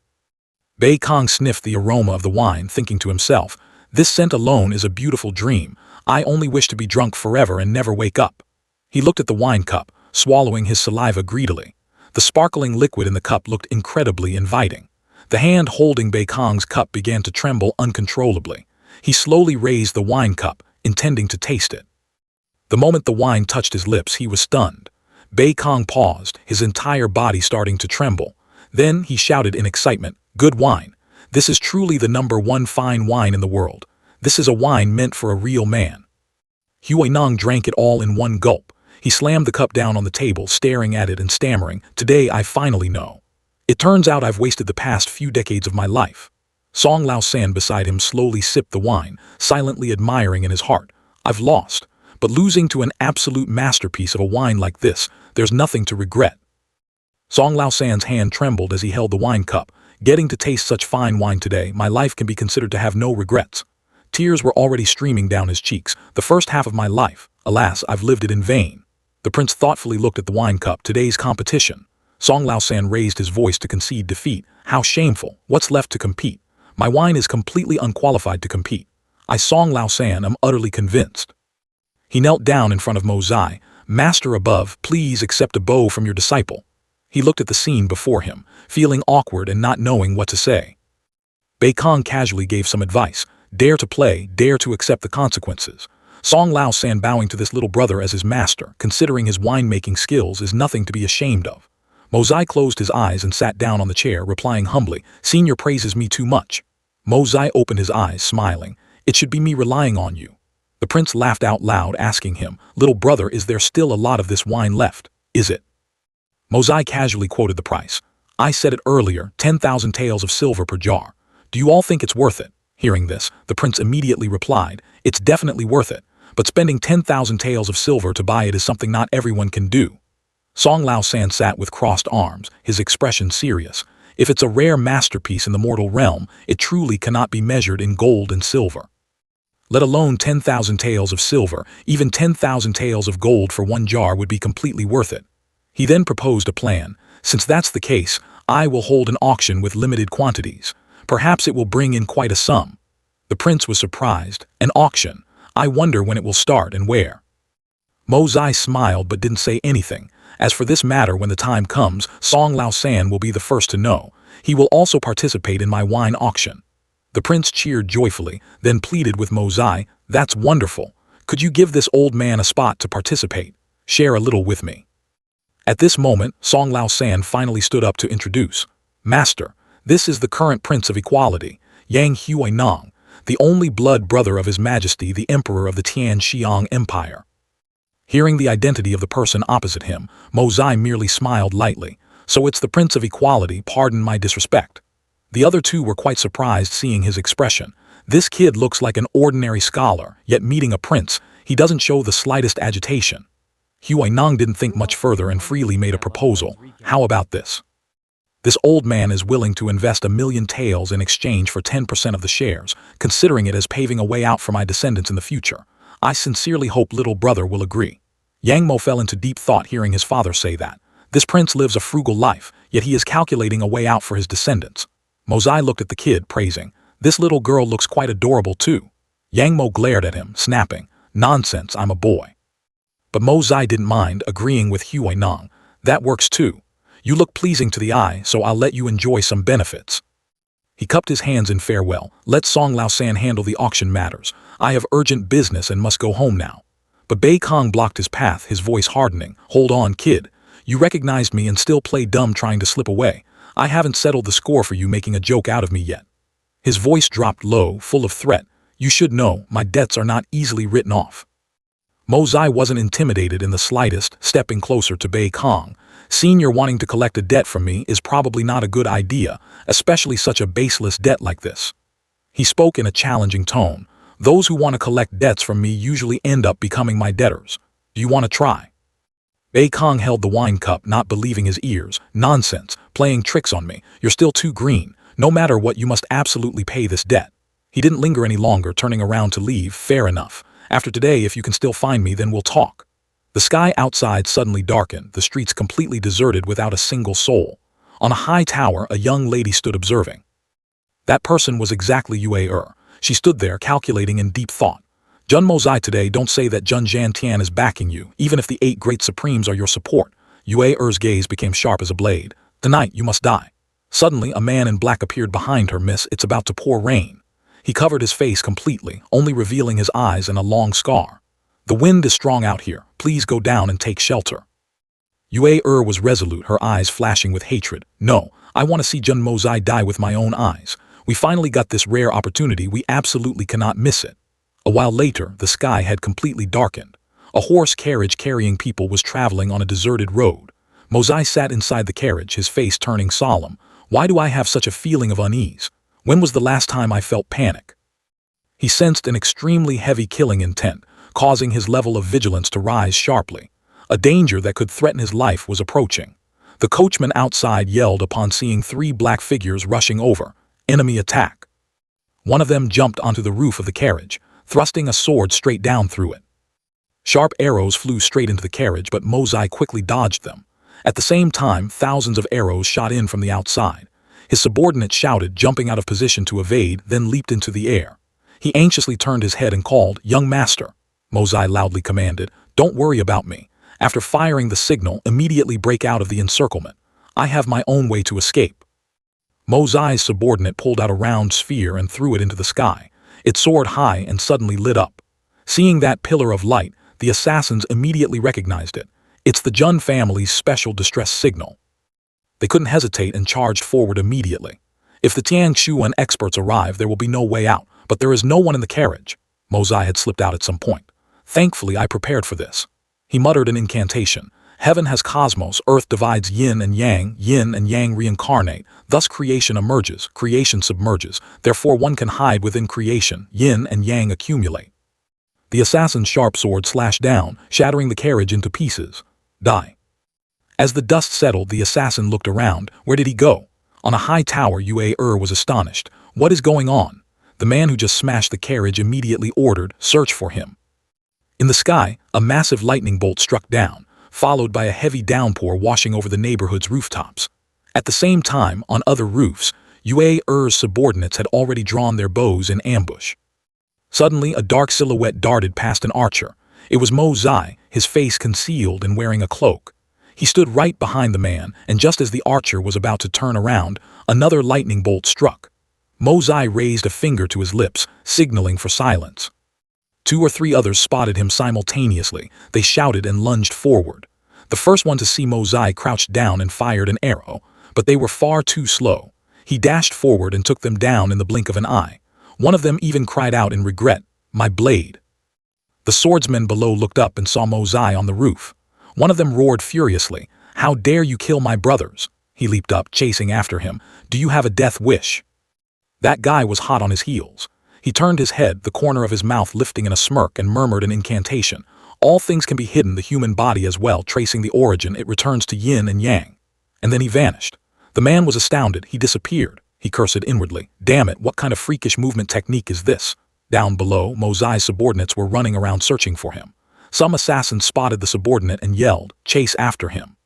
Bei Kong sniffed the aroma of the wine, thinking to himself, "This scent alone is a beautiful dream. I only wish to be drunk forever and never wake up." He looked at the wine cup, swallowing his saliva greedily. The sparkling liquid in the cup looked incredibly inviting. The hand holding Bei Kong's cup began to tremble uncontrollably. He slowly raised the wine cup, intending to taste it. The moment the wine touched his lips, he was stunned. Bei Kong paused, his entire body starting to tremble. Then he shouted in excitement, "Good wine! This is truly the #1 fine wine in the world. This is a wine meant for a real man." Huinong drank it all in one gulp. He slammed the cup down on the table, staring at it and stammering, "Today I finally know. It turns out I've wasted the past few decades of my life." Song Lao San beside him slowly sipped the wine, silently admiring in his heart, "I've lost, but losing to an absolute masterpiece of a wine like this, there's nothing to regret." Song Lao San's hand trembled as he held the wine cup. "Getting to taste such fine wine today, my life can be considered to have no regrets." Tears were already streaming down his cheeks. "The first half of my life, alas, I've lived it in vain." The prince thoughtfully looked at the wine cup. "Today's competition." Song Lao San raised his voice to concede defeat. "How shameful. What's left to compete? My wine is completely unqualified to compete. I, Song Lao San, am utterly convinced." He knelt down in front of Mo Zai. "Master above, please accept a bow from your disciple." He looked at the scene before him, feeling awkward and not knowing what to say. Bei Kong casually gave some advice. "Dare to play, dare to accept the consequences." Song Lao San bowing to this little brother as his master, considering his winemaking skills, is nothing to be ashamed of. Mo Zai closed his eyes and sat down on the chair, replying humbly, "Senior praises me too much." Mo Zai opened his eyes, smiling. "It should be me relying on you." The prince laughed out loud, asking him, "Little brother, is there still a lot of this wine left? Is it?" Mo Zai casually quoted the price. "I said it earlier, 10,000 taels of silver per jar. Do you all think it's worth it?" Hearing this, the prince immediately replied, "It's definitely worth it, but spending 10,000 taels of silver to buy it is something not everyone can do." Song Lao San sat with crossed arms, his expression serious. "If it's a rare masterpiece in the mortal realm, it truly cannot be measured in gold and silver. Let alone 10,000 taels of silver, even 10,000 taels of gold for one jar would be completely worth it." He then proposed a plan. "Since that's the case, I will hold an auction with limited quantities. Perhaps it will bring in quite a sum." The prince was surprised. "An auction? I wonder when it will start and where." Mo Zai smiled but didn't say anything. "As for this matter, when the time comes, Song Lao San will be the first to know. He will also participate in my wine auction." The prince cheered joyfully, then pleaded with Mo Zai, "That's wonderful. Could you give this old man a spot to participate? Share a little with me." At this moment, Song Lao San finally stood up to introduce, "Master, this is the current Prince of Equality, Yang Huinong, the only blood brother of His Majesty the Emperor of the Tianxiang Empire." Hearing the identity of the person opposite him, Mo Zai merely smiled lightly. "So it's the Prince of Equality, pardon my disrespect." The other two were quite surprised seeing his expression. This kid looks like an ordinary scholar, yet meeting a prince, he doesn't show the slightest agitation. Huinong didn't think much further and freely made a proposal. "How about this? This old man is willing to invest 1,000,000 taels in exchange for 10% of the shares, considering it as paving a way out for my descendants in the future. I sincerely hope little brother will agree." Yang Mo fell into deep thought hearing his father say that. This prince lives a frugal life, yet he is calculating a way out for his descendants. Mo Zai looked at the kid, praising, "This little girl looks quite adorable too." Yang Mo glared at him, snapping, "Nonsense, I'm a boy." But Mo Zai didn't mind, agreeing with Huinong. "That works too. You look pleasing to the eye, so I'll let you enjoy some benefits." He cupped his hands in farewell. "Let Song Lao San handle the auction matters. I have urgent business and must go home now." But Bei Kong blocked his path, his voice hardening. "Hold on, kid. You recognized me and still play dumb trying to slip away. I haven't settled the score for you making a joke out of me yet." His voice dropped low, full of threat. "You should know, my debts are not easily written off." Mo Zai wasn't intimidated in the slightest, stepping closer to Bei Kong. "Senior wanting to collect a debt from me is probably not a good idea, especially such a baseless debt like this." He spoke in a challenging tone. "Those who want to collect debts from me usually end up becoming my debtors. Do you want to try?" Bei Kong held the wine cup, not believing his ears. "Nonsense, playing tricks on me. You're still too green. No matter what, you must absolutely pay this debt." He didn't linger any longer, turning around to leave. "Fair enough. After today, if you can still find me, then we'll talk." The sky outside suddenly darkened, the streets completely deserted without a single soul. On a high tower, a young lady stood observing. That person was exactly Yue. She stood there, calculating in deep thought. "Jun Mo Zai, today don't say that Jun Zhan Tian is backing you, even if the 8 great supremes are your support. Yue-er's gaze became sharp as a blade. "Tonight you must die." Suddenly, a man in black appeared behind her. "Miss, it's about to pour rain." He covered his face completely, only revealing his eyes and a long scar. "The wind is strong out here. Please go down and take shelter." Yue-er was resolute, her eyes flashing with hatred. "No, I want to see Jun Mozai die with my own eyes. We finally got this rare opportunity. We absolutely cannot miss it." A while later, the sky had completely darkened. A horse carriage carrying people was traveling on a deserted road. Mozai sat inside the carriage, his face turning solemn. "Why do I have such a feeling of unease? When was the last time I felt panic?" He sensed an extremely heavy killing intent, causing his level of vigilance to rise sharply. A danger that could threaten his life was approaching. The coachman outside yelled upon seeing 3 black figures rushing over. "Enemy attack." One of them jumped onto the roof of the carriage, thrusting a sword straight down through it. Sharp arrows flew straight into the carriage, but Mozai quickly dodged them. At the same time, thousands of arrows shot in from the outside. His subordinate shouted, jumping out of position to evade, then leaped into the air. He anxiously turned his head and called, "Young master." Mozai loudly commanded, "Don't worry about me. After firing the signal, immediately break out of the encirclement. I have my own way to escape." Mozai's subordinate pulled out a round sphere and threw it into the sky. It soared high and suddenly lit up. Seeing that pillar of light, the assassins immediately recognized it. It's the Jun family's special distress signal. They couldn't hesitate and charged forward immediately. If the Tiangshuan experts arrive, there will be no way out, but there is no one in the carriage. Mozai had slipped out at some point. "Thankfully, I prepared for this." He muttered an incantation. "Heaven has cosmos, earth divides yin and yang reincarnate, thus creation emerges, creation submerges, therefore one can hide within creation, yin and yang accumulate." The assassin's sharp sword slashed down, shattering the carriage into pieces. "Die." As the dust settled, the assassin looked around. Where did he go? On a high tower, Yue-er was astonished. "What is going on?" The man who just smashed the carriage immediately ordered, "Search for him." In the sky, a massive lightning bolt struck down, followed by a heavy downpour washing over the neighborhood's rooftops. At the same time, on other roofs, Yue-er's subordinates had already drawn their bows in ambush. Suddenly, a dark silhouette darted past an archer. It was Mozai, his face concealed and wearing a cloak. He stood right behind the man, and just as the archer was about to turn around, another lightning bolt struck. Mozai raised a finger to his lips, signaling for silence. 2 or 3 others spotted him simultaneously. They shouted and lunged forward. The first one to see Mozai crouched down and fired an arrow, but they were far too slow. He dashed forward and took them down in the blink of an eye. One of them even cried out in regret, "My blade." The swordsmen below looked up and saw Mozai on the roof. One of them roared furiously, "How dare you kill my brothers?" He leaped up, chasing after him. "Do you have a death wish?" That guy was hot on his heels. He turned his head, the corner of his mouth lifting in a smirk, and murmured an incantation. All things can be hidden, the human body as well, tracing the origin, it returns to yin and yang. And then he vanished. The man was astounded. He disappeared. He cursed inwardly. "Damn it, what kind of freakish movement technique is this?" Down below, Mozai's subordinates were running around searching for him. Some assassins spotted the subordinate and yelled, "Chase after him."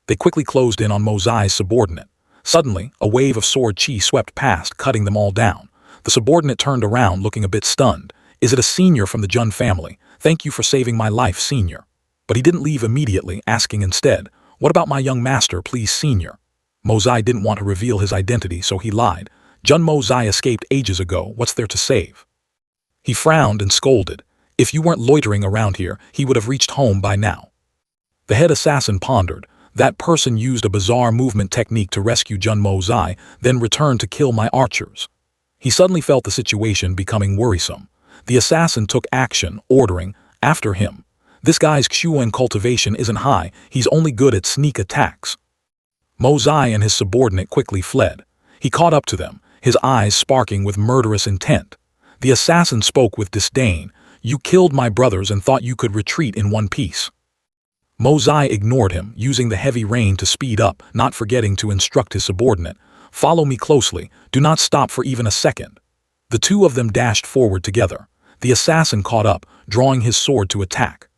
They quickly closed in on Mozai's subordinate. Suddenly, a wave of sword chi swept past, cutting them all down. The subordinate turned around, looking a bit stunned. "Is it a senior from the Jun family? Thank you for saving my life, senior." But he didn't leave immediately, asking instead, "What about my young master, please, senior?" Mozai didn't want to reveal his identity, so he lied. "Jun Mozai escaped ages ago. What's there to save?" He frowned and scolded. "If you weren't loitering around here, he would have reached home by now." The head assassin pondered. "That person used a bizarre movement technique to rescue Jun Mozai, then returned to kill my archers." He suddenly felt the situation becoming worrisome. The assassin took action, ordering, "After him. This guy's Xuan cultivation isn't high, he's only good at sneak attacks." Mozai and his subordinate quickly fled. He caught up to them, his eyes sparking with murderous intent. The assassin spoke with disdain. "You killed my brothers and thought you could retreat in one piece." Mozai ignored him, using the heavy rain to speed up, not forgetting to instruct his subordinate. "Follow me closely, do not stop for even a second." The two of them dashed forward together. The assassin caught up, drawing his sword to attack.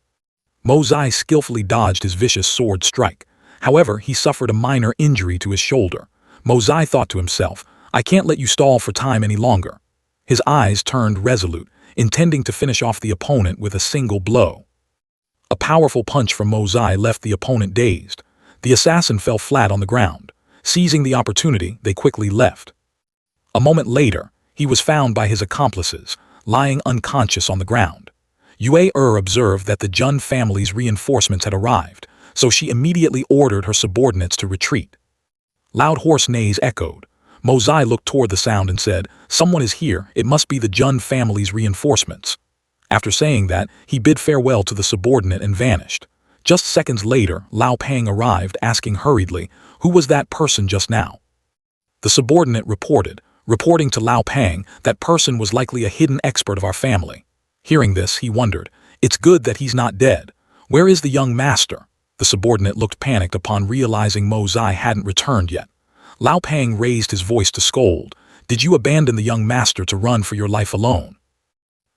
Mozai skillfully dodged his vicious sword strike. However, he suffered a minor injury to his shoulder. Mozai thought to himself, "I can't let you stall for time any longer." His eyes turned resolute, intending to finish off the opponent with a single blow. A powerful punch from Mozai left the opponent dazed. The assassin fell flat on the ground. Seizing the opportunity, they quickly left. A moment later, he was found by his accomplices, lying unconscious on the ground. Yue observed that the Jun family's reinforcements had arrived, so she immediately ordered her subordinates to retreat. Loud horse neighs echoed. Mozai looked toward the sound and said, "Someone is here, it must be the Jun family's reinforcements." After saying that, he bid farewell to the subordinate and vanished. Just seconds later, Lao Pang arrived, asking hurriedly, "Who was that person just now?" The subordinate reporting to Lao Pang that person was likely a hidden expert of our family. Hearing this, he wondered, "It's good that he's not dead. Where is the young master?" The subordinate looked panicked upon realizing Mozai hadn't returned yet. Lao Pang raised his voice to scold, "Did you abandon the young master to run for your life alone?"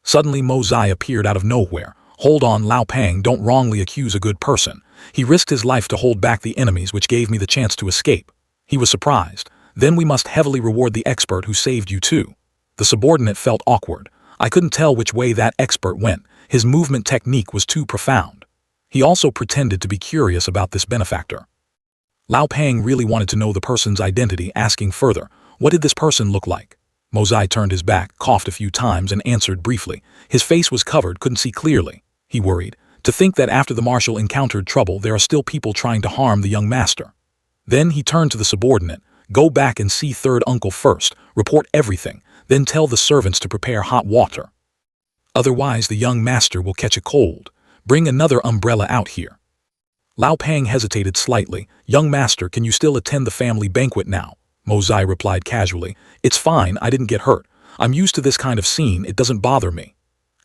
Suddenly Mozai appeared out of nowhere. "Hold on, Lao Pang, don't wrongly accuse a good person. He risked his life to hold back the enemies which gave me the chance to escape." He was surprised. "Then we must heavily reward the expert who saved you too." The subordinate felt awkward. I couldn't tell which way that expert went. His movement technique was too profound. He also pretended to be curious about this benefactor. Lao Pang really wanted to know the person's identity, asking further, "What did this person look like?" Mozai turned his back, coughed a few times, and answered briefly. His face was covered, couldn't see clearly. He worried. To think that after the marshal encountered trouble, there are still people trying to harm the young master. Then he turned to the subordinate. "Go back and see third uncle first, report everything, then tell the servants to prepare hot water. Otherwise the young master will catch a cold. Bring another umbrella out here." Lao Pang hesitated slightly. "Young master, can you still attend the family banquet now?" Mozai replied casually. "It's fine, I didn't get hurt. I'm used to this kind of scene, it doesn't bother me."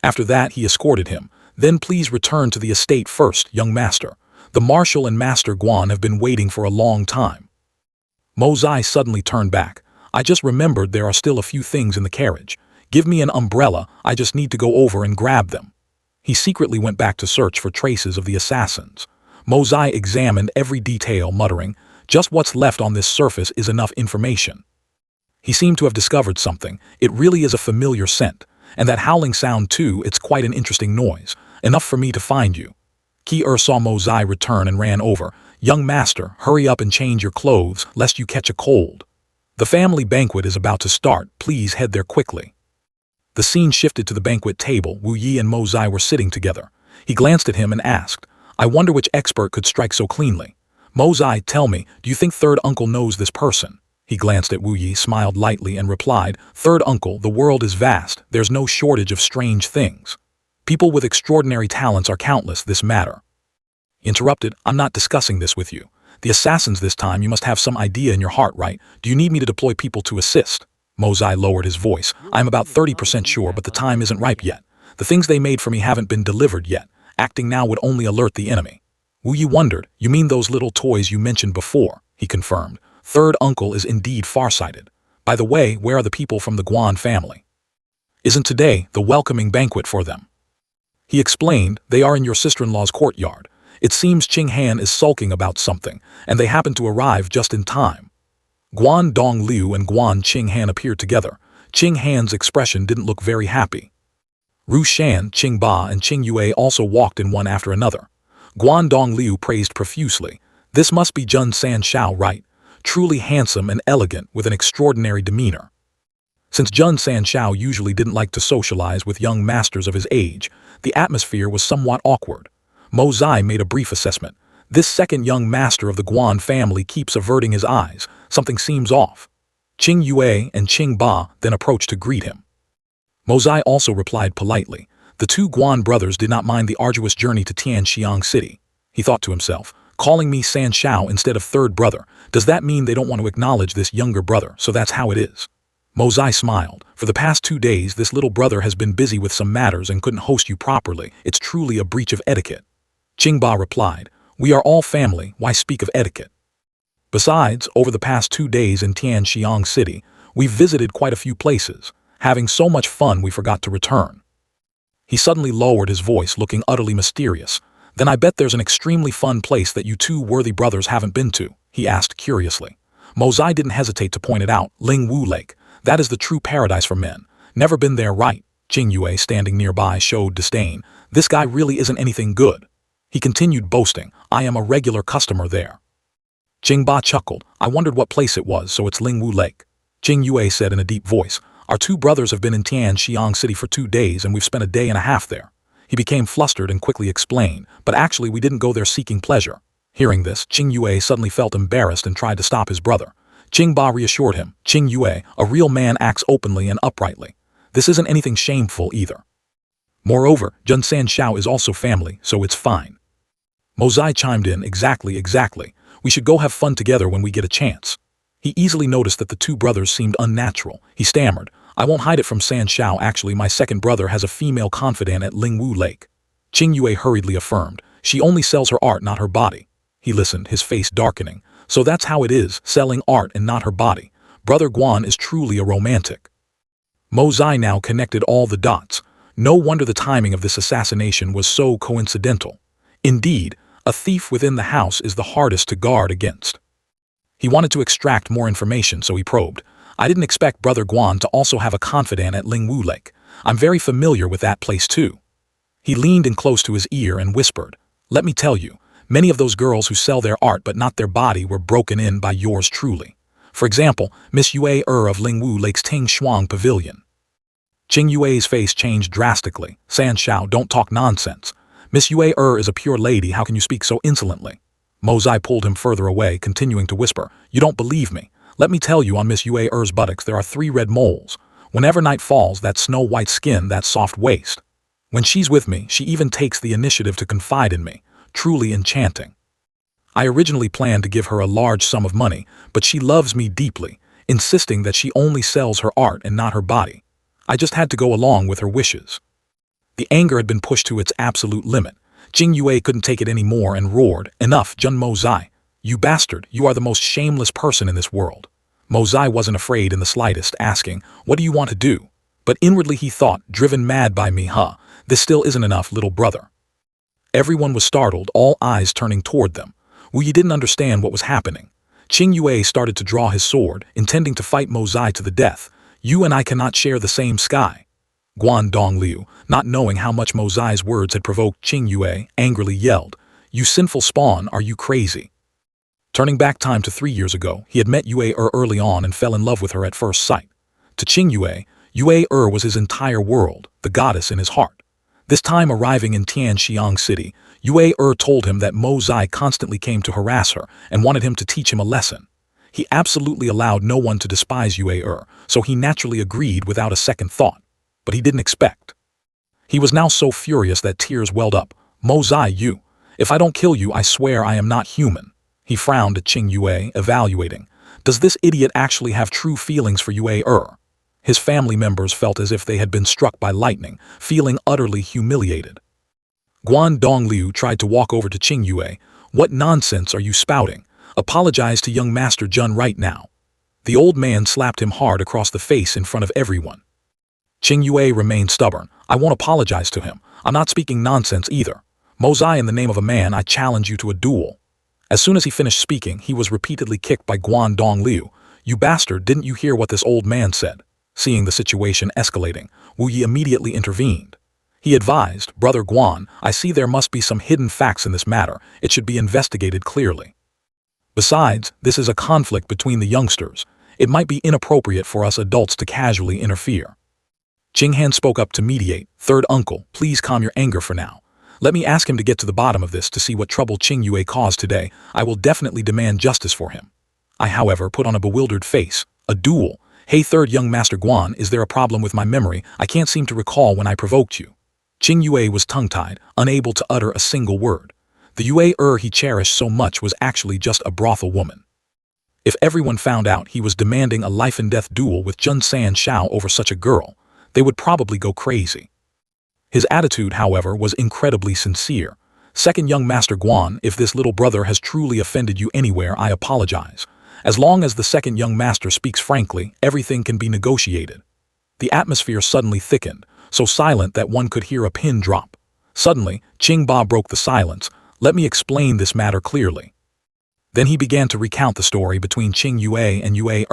After that he escorted him. "Then please return to the estate first, young master. The marshal and Master Guan have been waiting for a long time." Mozai suddenly turned back. "I just remembered there are still a few things in the carriage. Give me an umbrella, I just need to go over and grab them." He secretly went back to search for traces of the assassins. Mozai examined every detail, muttering, "Just what's left on this surface is enough information." He seemed to have discovered something. "It really is a familiar scent. And that howling sound too, it's quite an interesting noise. Enough for me to find you." Ki saw Mozai return and ran over. "Young master, hurry up and change your clothes, lest you catch a cold. The family banquet is about to start, please head there quickly." The scene shifted to the banquet table. Wu Yi and Mozai were sitting together. He glanced at him and asked, "I wonder which expert could strike so cleanly. Mozai, tell me, do you think third uncle knows this person?" He glanced at Wu Yi, smiled lightly, and replied, "Third uncle, the world is vast, there's no shortage of strange things. People with extraordinary talents are countless, this matter." Interrupted, "I'm not discussing this with you. The assassins this time, you must have some idea in your heart, right? Do you need me to deploy people to assist?" Mozai lowered his voice. "I'm about 30% sure, but the time isn't ripe yet. The things they made for me haven't been delivered yet. Acting now would only alert the enemy." Wu Yi wondered. "You mean those little toys you mentioned before?" He confirmed. "Third uncle is indeed farsighted. By the way, where are the people from the Guan family? Isn't today the welcoming banquet for them?" He explained, "They are in your sister-in-law's courtyard. It seems Qing Han is sulking about something, and they happen to arrive just in time." Guan Dongliu and Guan Qing Han appeared together. Qing Han's expression didn't look very happy. Ru Shan, Qing Ba, and Qing Yue also walked in one after another. Guan Dongliu praised profusely. "This must be Jun Sanshao, right? Truly handsome and elegant with an extraordinary demeanor." Since Jun Sanshao usually didn't like to socialize with young masters of his age, the atmosphere was somewhat awkward. Mozai made a brief assessment. This second young master of the Guan family keeps averting his eyes. Something seems off. Qing Yue and Qing Ba then approached to greet him. Mozai also replied politely. The two Guan brothers did not mind the arduous journey to Tianxiang City. He thought to himself, "Calling me Sanshao instead of third brother, does that mean they don't want to acknowledge this younger brother, so that's how it is?" Mozai smiled. "For the past 2 days, this little brother has been busy with some matters and couldn't host you properly. It's truly a breach of etiquette." Qing Ba replied, "We are all family, why speak of etiquette? Besides, over the past 2 days in Tianxiang City, we've visited quite a few places. Having so much fun we forgot to return." He suddenly lowered his voice, looking utterly mysterious. "Then I bet there's an extremely fun place that you two worthy brothers haven't been to," he asked curiously. Mozai didn't hesitate to point it out. "Ling Wu Lake. That is the true paradise for men. Never been there, right?" Qing Yue, standing nearby, showed disdain. "This guy really isn't anything good." He continued boasting, "I am a regular customer there." Qingba chuckled. "I wondered what place it was, so it's Lingwu Lake." Qing Yue said in a deep voice, "Our two brothers have been in Tianxiang City for 2 days and we've spent a day and a half there." He became flustered and quickly explained, "But actually we didn't go there seeking pleasure." Hearing this, Qing Yue suddenly felt embarrassed and tried to stop his brother. Qingba reassured him, "Qing Yue, a real man acts openly and uprightly. This isn't anything shameful either. Moreover, Jun San Xiao is also family, so it's fine." Mo Zai chimed in, Exactly. We should go have fun together when we get a chance." He easily noticed that the two brothers seemed unnatural. He stammered, "I won't hide it from San Xiao, actually my second brother has a female confidant at Lingwu Lake." Qing Yue hurriedly affirmed, "She only sells her art, not her body." He listened, his face darkening. "So that's how it is, selling art and not her body. Brother Guan is truly a romantic." Mo Zai now connected all the dots. No wonder the timing of this assassination was so coincidental. Indeed, a thief within the house is the hardest to guard against. He wanted to extract more information, so he probed. "I didn't expect Brother Guan to also have a confidant at Lingwu Lake. I'm very familiar with that place too." He leaned in close to his ear and whispered, "Let me tell you, many of those girls who sell their art but not their body were broken in by yours truly. For example, Miss Yue of Lingwu Lake's Ting Shuang Pavilion." Qing Yue's face changed drastically. "San Xiao, don't talk nonsense. Miss Yue is a pure lady, how can you speak so insolently?" Mo Zai pulled him further away, continuing to whisper, "You don't believe me. Let me tell you, on Miss Yue's buttocks there are 3 red moles. Whenever night falls, that snow-white skin, that soft waist. When she's with me, she even takes the initiative to confide in me. Truly enchanting. I originally planned to give her a large sum of money, but she loves me deeply, insisting that she only sells her art and not her body. I just had to go along with her wishes." The anger had been pushed to its absolute limit. Qing Yue couldn't take it anymore and roared, "Enough, Jun Mo Zai. You bastard, you are the most shameless person in this world." Mo Zai wasn't afraid in the slightest, asking, "What do you want to do?" But inwardly he thought, "Driven mad by me, huh? This still isn't enough, little brother." Everyone was startled, all eyes turning toward them. Wu Yi didn't understand what was happening. Qing Yue started to draw his sword, intending to fight Mo Zai to the death. "You and I cannot share the same sky." Guan Dongliu, not knowing how much Mo Zai's words had provoked Qing Yue, angrily yelled, "You sinful spawn, are you crazy?" Turning back time to 3 years ago, he had met Yue early on and fell in love with her at first sight. To Qing Yue, Yue was his entire world, the goddess in his heart. This time arriving in Tianxiang City, Yue told him that Mo Zai constantly came to harass her and wanted him to teach him a lesson. He absolutely allowed no one to despise Yue, so he naturally agreed without a second thought. But he didn't expect. He was now so furious that tears welled up. "Mo Zai, if I don't kill you, I swear I am not human." He frowned at Qing Yue, evaluating. Does this idiot actually have true feelings for Yue? His family members felt as if they had been struck by lightning, feeling utterly humiliated. Guan Dongliu tried to walk over to Qing Yue. "What nonsense are you spouting? Apologize to young Master Jun right now." The old man slapped him hard across the face in front of everyone. Qing Yue remained stubborn. "I won't apologize to him. I'm not speaking nonsense either. Mo Zai, in the name of a man, I challenge you to a duel." As soon as he finished speaking, he was repeatedly kicked by Guan Dongliu. "You bastard, didn't you hear what this old man said?" Seeing the situation escalating, Wu Yi immediately intervened. He advised, "Brother Guan, I see there must be some hidden facts in this matter. It should be investigated clearly. Besides, this is a conflict between the youngsters. It might be inappropriate for us adults to casually interfere." Qing Han spoke up to mediate. "Third uncle, please calm your anger for now. Let me ask him to get to the bottom of this to see what trouble Qing Yue caused today. I will definitely demand justice for him." I, however, put on a bewildered face. "A duel? Hey, third young Master Guan, is there a problem with my memory? I can't seem to recall when I provoked you." Qing Yue was tongue-tied, unable to utter a single word. The Yue he cherished so much was actually just a brothel woman. If everyone found out he was demanding a life-and-death duel with Jun San Xiao over such a girl, they would probably go crazy. His attitude, however, was incredibly sincere. "Second young Master Guan, if this little brother has truly offended you anywhere, I apologize. As long as the second young master speaks frankly, everything can be negotiated." The atmosphere suddenly thickened, so silent that one could hear a pin drop. Suddenly, Qing Ba broke the silence. "Let me explain this matter clearly." Then he began to recount the story between Qing Yue and Yue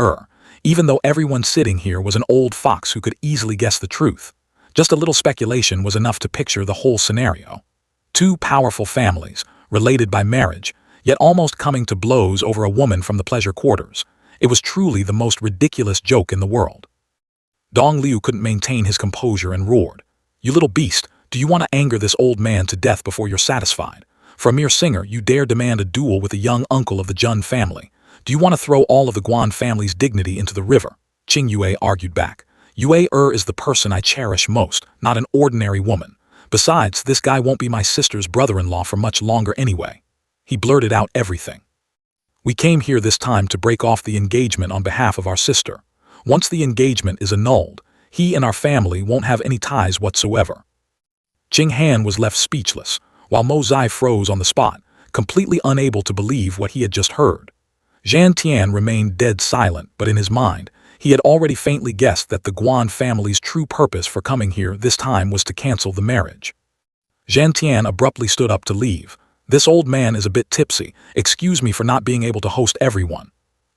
even though everyone sitting here was an old fox who could easily guess the truth. Just a little speculation was enough to picture the whole scenario. Two powerful families, related by marriage, yet almost coming to blows over a woman from the pleasure quarters. It was truly the most ridiculous joke in the world. Dong Liu couldn't maintain his composure and roared, "You little beast, do you want to anger this old man to death before you're satisfied? For a mere singer, you dare demand a duel with a young uncle of the Jun family. Do you want to throw all of the Guan family's dignity into the river?" Qing Yue argued back. "Yue is the person I cherish most, not an ordinary woman. Besides, this guy won't be my sister's brother-in-law for much longer anyway." He blurted out everything. "We came here this time to break off the engagement on behalf of our sister. Once the engagement is annulled, he and our family won't have any ties whatsoever." Qing Han was left speechless, while Mo Zai froze on the spot, completely unable to believe what he had just heard. Zhan Tian remained dead silent, but in his mind, he had already faintly guessed that the Guan family's true purpose for coming here this time was to cancel the marriage. Zhan Tian abruptly stood up to leave. "This old man is a bit tipsy. Excuse me for not being able to host everyone."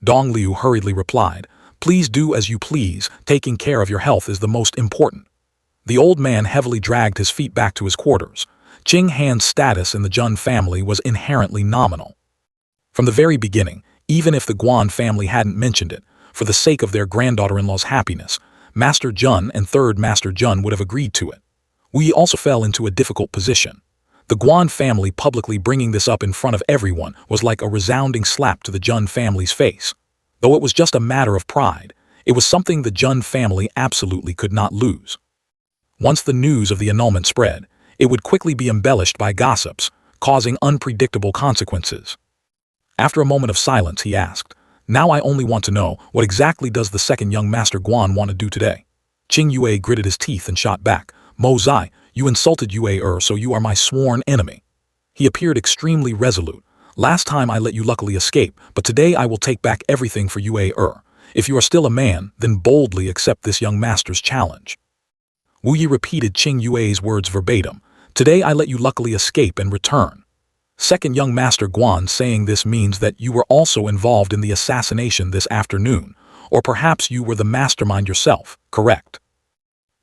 Dong Liu hurriedly replied, "Please do as you please. Taking care of your health is the most important." The old man heavily dragged his feet back to his quarters. Qing Han's status in the Jun family was inherently nominal. From the very beginning, even if the Guan family hadn't mentioned it, for the sake of their granddaughter-in-law's happiness, Master Jun and Third Master Jun would have agreed to it. Wu Yi also fell into a difficult position. The Guan family publicly bringing this up in front of everyone was like a resounding slap to the Jun family's face. Though it was just a matter of pride, it was something the Jun family absolutely could not lose. Once the news of the annulment spread, it would quickly be embellished by gossips, causing unpredictable consequences. After a moment of silence, he asked, "Now I only want to know, what exactly does the second young Master Guan want to do today?" Qing Yue gritted his teeth and shot back, "Mo Zai, you insulted Yue, so you are my sworn enemy." He appeared extremely resolute. "Last time I let you luckily escape, but today I will take back everything for Yue. If you are still a man, then boldly accept this young master's challenge." Wu Yi repeated Qing Yue's words verbatim. "Today I let you luckily escape and return." Second young Master Guan saying this means that you were also involved in the assassination this afternoon, or perhaps you were the mastermind yourself, correct?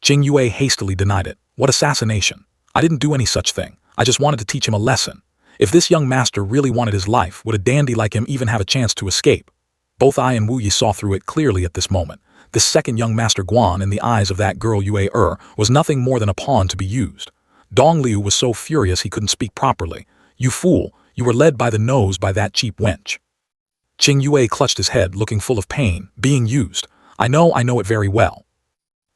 Qing Yue hastily denied it. "What assassination? I didn't do any such thing. I just wanted to teach him a lesson. If this young master really wanted his life, would a dandy like him even have a chance to escape?" Both I and Wu Yi saw through it clearly at this moment. This second young Master Guan in the eyes of that girl Yue was nothing more than a pawn to be used. Dong Liu was so furious he couldn't speak properly. "You fool, you were led by the nose by that cheap wench." Qing Yue clutched his head, looking full of pain. "Being used. I know it very well."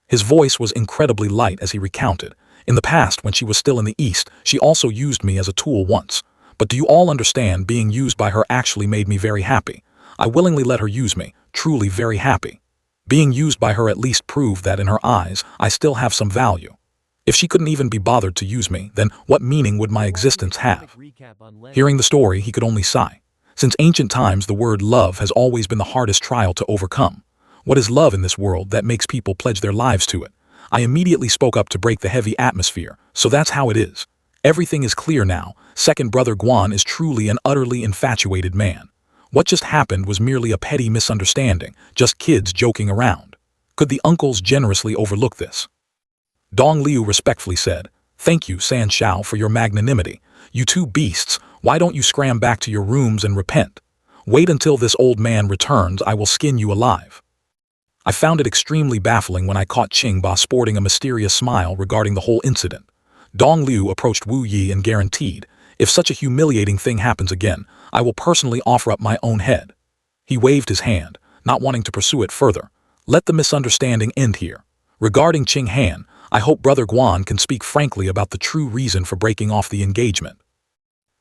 His voice was incredibly light as he recounted. "In the past, when she was still in the East, she also used me as a tool once. But do you all understand, being used by her actually made me very happy. I willingly let her use me, truly very happy. Being used by her at least proved that in her eyes, I still have some value. If she couldn't even be bothered to use me, then what meaning would my existence have?" Hearing the story, he could only sigh. Since ancient times, the word love has always been the hardest trial to overcome. What is love in this world that makes people pledge their lives to it? I immediately spoke up to break the heavy atmosphere, so that's how it is. Everything is clear now. Second Brother Guan is truly an utterly infatuated man. What just happened was merely a petty misunderstanding, just kids joking around. Could the uncles generously overlook this? Dong Liu respectfully said, "Thank you, San Shao, for your magnanimity. You two beasts, why don't you scram back to your rooms and repent? Wait until this old man returns, I will skin you alive." I found it extremely baffling when I caught Qing Ba sporting a mysterious smile regarding the whole incident. Dong Liu approached Wu Yi and guaranteed, "If such a humiliating thing happens again, I will personally offer up my own head." He waved his hand, not wanting to pursue it further. "Let the misunderstanding end here. Regarding Qing Han, I hope Brother Guan can speak frankly about the true reason for breaking off the engagement."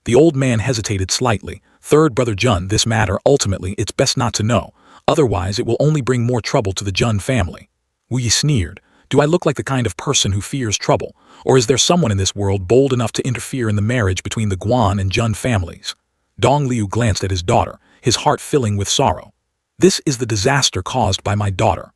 The old man hesitated slightly. "Third Brother Jun, this matter, ultimately, it's best not to know. Otherwise, it will only bring more trouble to the Jun family." Wu Yi sneered. "Do I look like the kind of person who fears trouble? Or is there someone in this world bold enough to interfere in the marriage between the Guan and Jun families?" Dong Liu glanced at his daughter, his heart filling with sorrow. "This is the disaster caused by my daughter."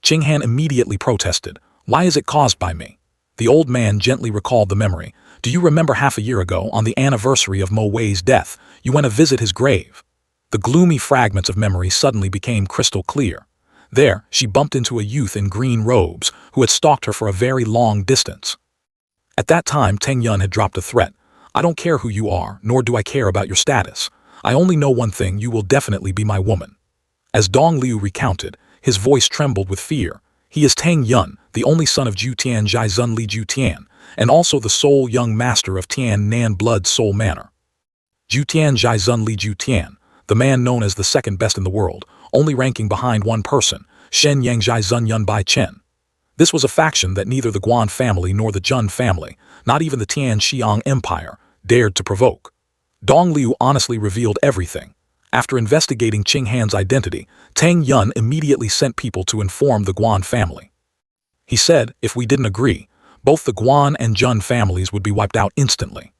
Qing Han immediately protested. "Why is it caused by me?" The old man gently recalled the memory. "Do you remember half a year ago, on the anniversary of Mo Wei's death, you went to visit his grave?" The gloomy fragments of memory suddenly became crystal clear. There, she bumped into a youth in green robes who had stalked her for a very long distance. At that time, Teng Yun had dropped a threat. I don't care who you are, nor do I care about your status. I only know one thing, you will definitely be my woman. As Dong Liu recounted, his voice trembled with fear. He is Teng Yun, the only son of Jutian Zhizun Li Jutian, and also the sole young master of Tian Nan Blood Soul Manor. Jutian Zhizun Li Jutian, the man known as the second best in the world, only ranking behind one person, Shen Yang Zhizun Yun Bai Chen. This was a faction that neither the Guan family nor the Jun family, not even the Tian Xiang Empire, dared to provoke. Dong Liu honestly revealed everything. After investigating Qing Han's identity, Teng Yun immediately sent people to inform the Guan family. He said if we didn't agree, both the Guan and Jun families would be wiped out instantly.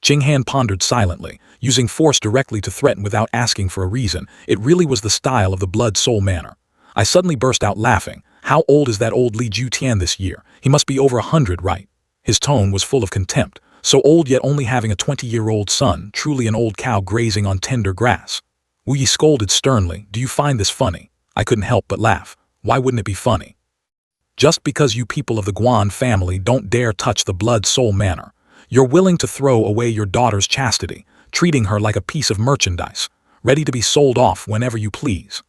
Qing Han pondered silently, using force directly to threaten without asking for a reason. It really was the style of the Blood Soul Manor. I suddenly burst out laughing. How old is that old Li Jutian this year? He must be over 100, right? His tone was full of contempt. So old yet only having a 20-year-old son, truly an old cow grazing on tender grass. Wu Yi scolded sternly, do you find this funny? I couldn't help but laugh. Why wouldn't it be funny? Just because you people of the Guan family don't dare touch the Blood Soul Manor, you're willing to throw away your daughter's chastity, treating her like a piece of merchandise, ready to be sold off whenever you please.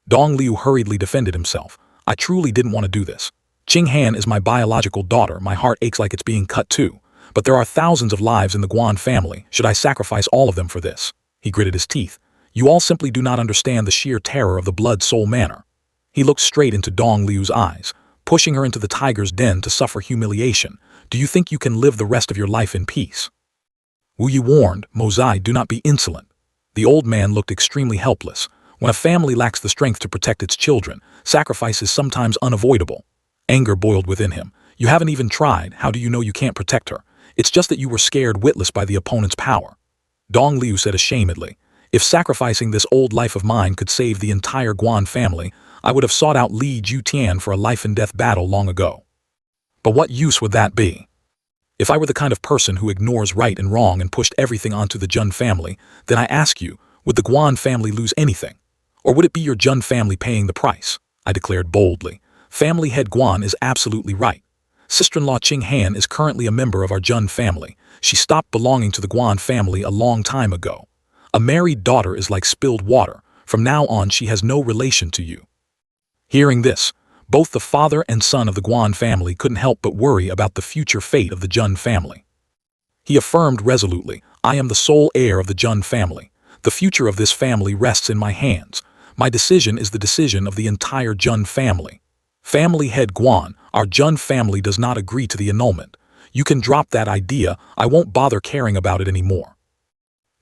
Dong Liu hurriedly defended himself. I truly didn't want to do this. Qing Han is my biological daughter, my heart aches like it's being cut too. But there are thousands of lives in the Guan family, should I sacrifice all of them for this? He gritted his teeth. You all simply do not understand the sheer terror of the Blood Soul Manor. He looked straight into Dong Liu's eyes, pushing her into the tiger's den to suffer humiliation. Do you think you can live the rest of your life in peace? Wu Yi warned, Mozai, do not be insolent. The old man looked extremely helpless. When a family lacks the strength to protect its children, sacrifice is sometimes unavoidable. Anger boiled within him. You haven't even tried, how do you know you can't protect her? It's just that you were scared witless by the opponent's power. Dong Liu said ashamedly, if sacrificing this old life of mine could save the entire Guan family, I would have sought out Li Jutian for a life-and-death battle long ago. But what use would that be? If I were the kind of person who ignores right and wrong and pushed everything onto the Jun family, then I ask you, would the Guan family lose anything? Or would it be your Jun family paying the price? I declared boldly. Family head Guan is absolutely right. Sister-in-law Qing Han is currently a member of our Jun family. She stopped belonging to the Guan family a long time ago. A married daughter is like spilled water. From now on, she has no relation to you. Hearing this, both the father and son of the Guan family couldn't help but worry about the future fate of the Jun family. He affirmed resolutely, I am the sole heir of the Jun family. The future of this family rests in my hands. My decision is the decision of the entire Jun family. Family head Guan, our Jun family does not agree to the annulment. You can drop that idea, I won't bother caring about it anymore.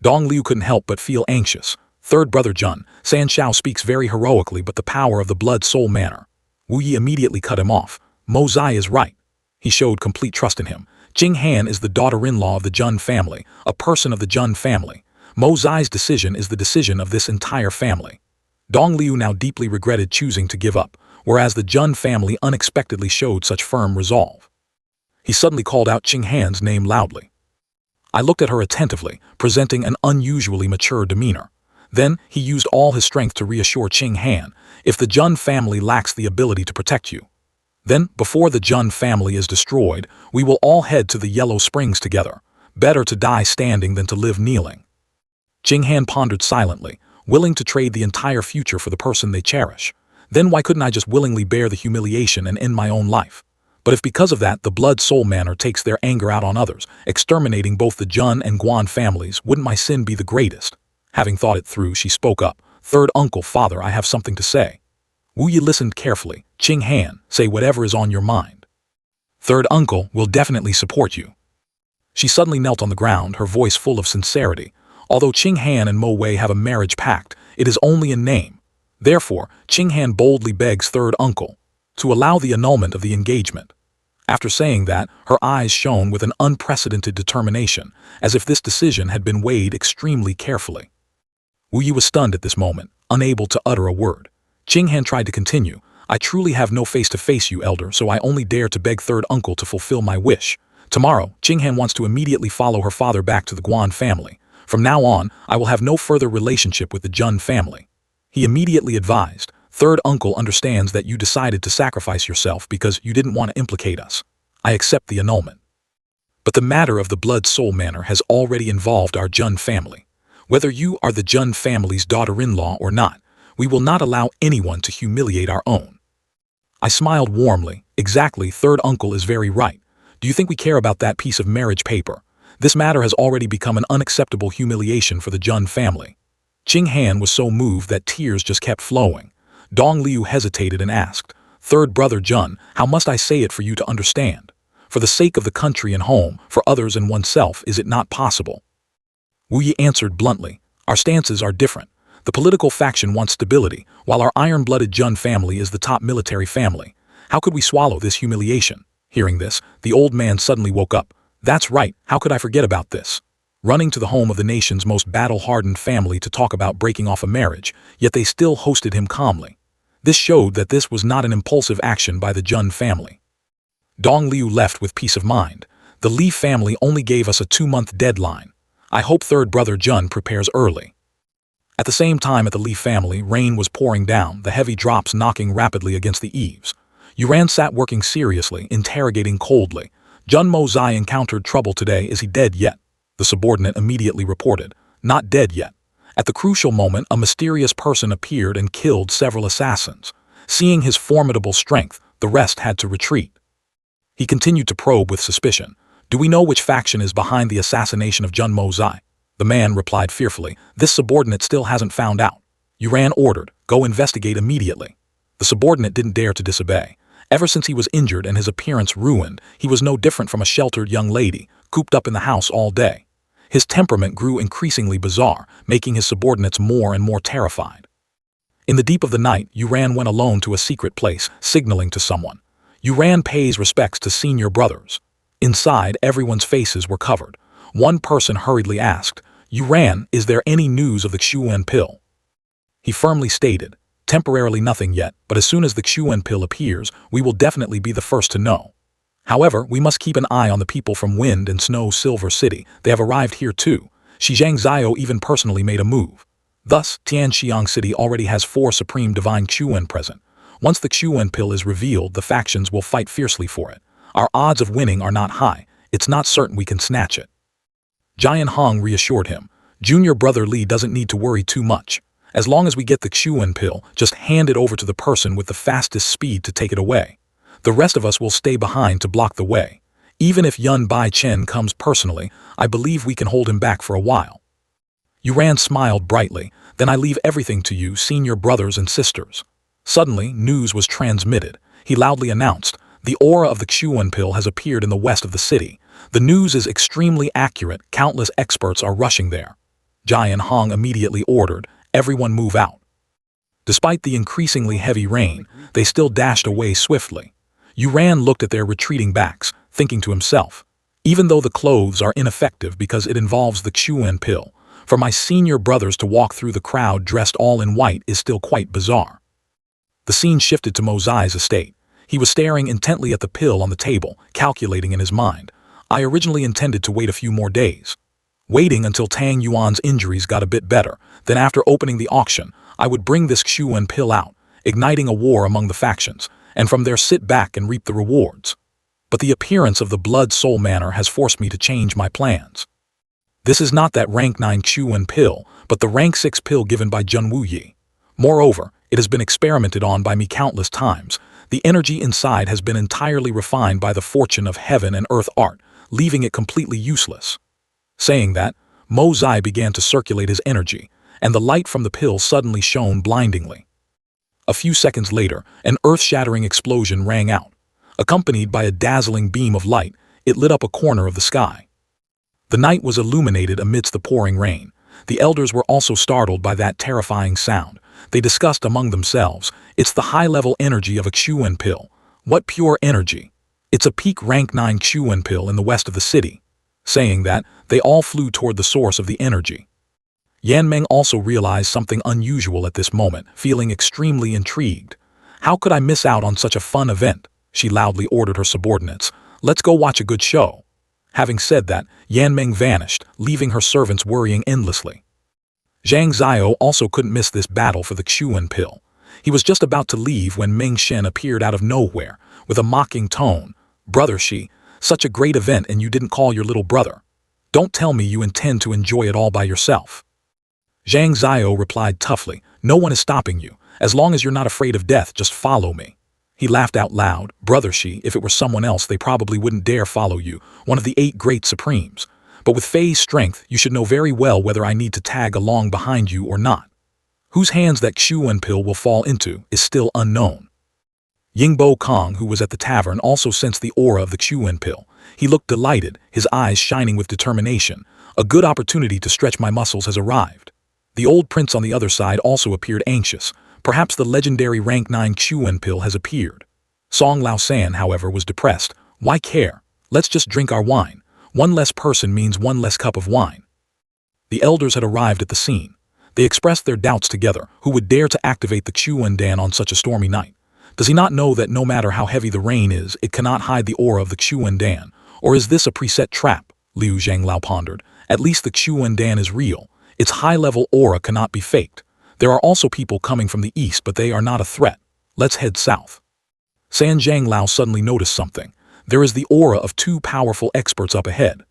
Dong Liu couldn't help but feel anxious. Third brother Jun, San Shao speaks very heroically, but the power of the Blood Soul Manor. Wu Yi immediately cut him off. Mozai is right. He showed complete trust in him. Qing Han is the daughter-in-law of the Jun family, a person of the Jun family. Mozai's decision is the decision of this entire family. Dong Liu now deeply regretted choosing to give up, whereas the Jun family unexpectedly showed such firm resolve. He suddenly called out Qing Han's name loudly. I looked at her attentively, presenting an unusually mature demeanor. Then, he used all his strength to reassure Qing Han, if the Jun family lacks the ability to protect you, then, before the Jun family is destroyed, we will all head to the Yellow Springs together. Better to die standing than to live kneeling. Qing Han pondered silently, willing to trade the entire future for the person they cherish. Then why couldn't I just willingly bear the humiliation and end my own life? But if because of that the Blood Soul Manor takes their anger out on others, exterminating both the Jun and Guan families, wouldn't my sin be the greatest? Having thought it through, she spoke up. Third uncle, father, I have something to say. Wu Yi listened carefully. Qing Han, say whatever is on your mind. Third uncle will definitely support you. She suddenly knelt on the ground, her voice full of sincerity. Although Qing Han and Mo Wei have a marriage pact, it is only in name. Therefore, Qing Han boldly begs third uncle to allow the annulment of the engagement. After saying that, her eyes shone with an unprecedented determination, as if this decision had been weighed extremely carefully. Wu Yi was stunned at this moment, unable to utter a word. Qing Han tried to continue. I truly have no face to face you, elder, so I only dare to beg third uncle to fulfill my wish. Tomorrow, Qing Han wants to immediately follow her father back to the Guan family. From now on, I will have no further relationship with the Jun family. He immediately advised, third uncle understands that you decided to sacrifice yourself because you didn't want to implicate us. I accept the annulment. But the matter of the Blood Soul Manor has already involved our Jun family. Whether you are the Jun family's daughter-in-law or not, we will not allow anyone to humiliate our own. I smiled warmly. Exactly, third uncle is very right. Do you think we care about that piece of marriage paper? This matter has already become an unacceptable humiliation for the Jun family. Ching Han was so moved that tears just kept flowing. Dong Liu hesitated and asked, "Third brother Jun, how must I say it for you to understand? For the sake of the country and home, for others and oneself, is it not possible?" Wu Yi answered bluntly, "Our stances are different. The political faction wants stability, while our iron-blooded Jun family is the top military family. How could we swallow this humiliation?" Hearing this, the old man suddenly woke up. "That's right, how could I forget about this?" Running to the home of the nation's most battle-hardened family to talk about breaking off a marriage, yet they still hosted him calmly. This showed that this was not an impulsive action by the Jun family. Dong Liu left with peace of mind. The Li family only gave us a 2-month deadline. I hope third brother Jun prepares early. At the same time at the Li family, rain was pouring down, the heavy drops knocking rapidly against the eaves. Yuran sat working seriously, interrogating coldly. "Jun Mo Zai encountered trouble today, is he dead yet?" The subordinate immediately reported, "Not dead yet." At the crucial moment, a mysterious person appeared and killed several assassins. Seeing his formidable strength, the rest had to retreat. He continued to probe with suspicion. "Do we know which faction is behind the assassination of Jun Mo Zai?" The man replied fearfully, "This subordinate still hasn't found out." Yuran ordered, "Go investigate immediately." The subordinate didn't dare to disobey. Ever since he was injured and his appearance ruined, he was no different from a sheltered young lady, cooped up in the house all day. His temperament grew increasingly bizarre, making his subordinates more and more terrified. In the deep of the night, Yuran went alone to a secret place, signaling to someone. Yuran pays respects to senior brothers. Inside, everyone's faces were covered. One person hurriedly asked, "Yuran, is there any news of the Xuan pill?" He firmly stated, "Temporarily nothing yet, but as soon as the Xuan pill appears, we will definitely be the first to know. However, we must keep an eye on the people from Wind and Snow Silver City. They have arrived here too. Shizhang Zio even personally made a move. Thus, Tianxiang City already has 4 Supreme Divine Xuan present. Once the Xuan pill is revealed, the factions will fight fiercely for it. Our odds of winning are not high. It's not certain we can snatch it." Jian Hong reassured him. "Junior brother Li doesn't need to worry too much. As long as we get the Xuan pill, just hand it over to the person with the fastest speed to take it away. The rest of us will stay behind to block the way. Even if Yun Bai Chen comes personally, I believe we can hold him back for a while." Yuran smiled brightly. "Then I leave everything to you, senior brothers and sisters." Suddenly, news was transmitted. He loudly announced, "The aura of the Xuan pill has appeared in the west of the city. The news is extremely accurate. Countless experts are rushing there." Jian Hong immediately ordered, "Everyone move out." Despite the increasingly heavy rain, they still dashed away swiftly. Yuran looked at their retreating backs, thinking to himself, "Even though the clothes are ineffective because it involves the Xuan pill, for my senior brothers to walk through the crowd dressed all in white is still quite bizarre." The scene shifted to Mo Zai's estate. He was staring intently at the pill on the table, calculating in his mind. "I originally intended to wait a few more days. Waiting until Tang Yuan's injuries got a bit better, then after opening the auction, I would bring this Xuan pill out, igniting a war among the factions, and from there sit back and reap the rewards. But the appearance of the Blood Soul Manor has forced me to change my plans. This is not that rank 9 Xuan pill, but the rank 6 pill given by Jun Wu Yi. Moreover, it has been experimented on by me countless times. The energy inside has been entirely refined by the fortune of heaven and earth art, leaving it completely useless." Saying that, Mo Zai began to circulate his energy, and the light from the pill suddenly shone blindingly. A few seconds later, an earth-shattering explosion rang out. Accompanied by a dazzling beam of light, it lit up a corner of the sky. The night was illuminated amidst the pouring rain. The elders were also startled by that terrifying sound. They discussed among themselves, "It's the high-level energy of a Xuan pill. What pure energy! It's a peak rank 9 Xuan pill in the west of the city." Saying that, they all flew toward the source of the energy. Yan Meng also realized something unusual at this moment, feeling extremely intrigued. "How could I miss out on such a fun event?" She loudly ordered her subordinates. "Let's go watch a good show." Having said that, Yan Meng vanished, leaving her servants worrying endlessly. Zhang Zio also couldn't miss this battle for the Xuan pill. He was just about to leave when Meng Shen appeared out of nowhere, with a mocking tone. "Brother Shi, Such a great event and you didn't call your little brother. Don't tell me you intend to enjoy it all by yourself. Zhang Ziyo replied toughly, no one is stopping you. As long as you're not afraid of death, just follow me. He laughed out loud. Brother Shi, if it were someone else, they probably wouldn't dare follow you, one of the 8 great supremes. But with Fei's strength, you should know very well whether I need to tag along behind you or not. Whose hands that Xuan pill will fall into is still unknown. Yingbo Kong, who was at the tavern, also sensed the aura of the Xuan pill. He looked delighted, his eyes shining with determination. A good opportunity to stretch my muscles has arrived. The old prince on the other side also appeared anxious. Perhaps the legendary rank 9 Xuan pill has appeared. Song Lao San, however, was depressed. Why care? Let's just drink our wine. One less person means one less cup of wine. The elders had arrived at the scene. They expressed their doubts together. Who would dare to activate the Xuan Dan on such a stormy night? Does he not know that no matter how heavy the rain is, it cannot hide the aura of the Xuan Dan? Or is this a preset trap? Liu Zhanglao pondered. At least the Xuan Dan is real. Its high-level aura cannot be faked. There are also people coming from the east, but they are not a threat. Let's head south. San Zhanglao suddenly noticed something. There is the aura of 2 powerful experts up ahead.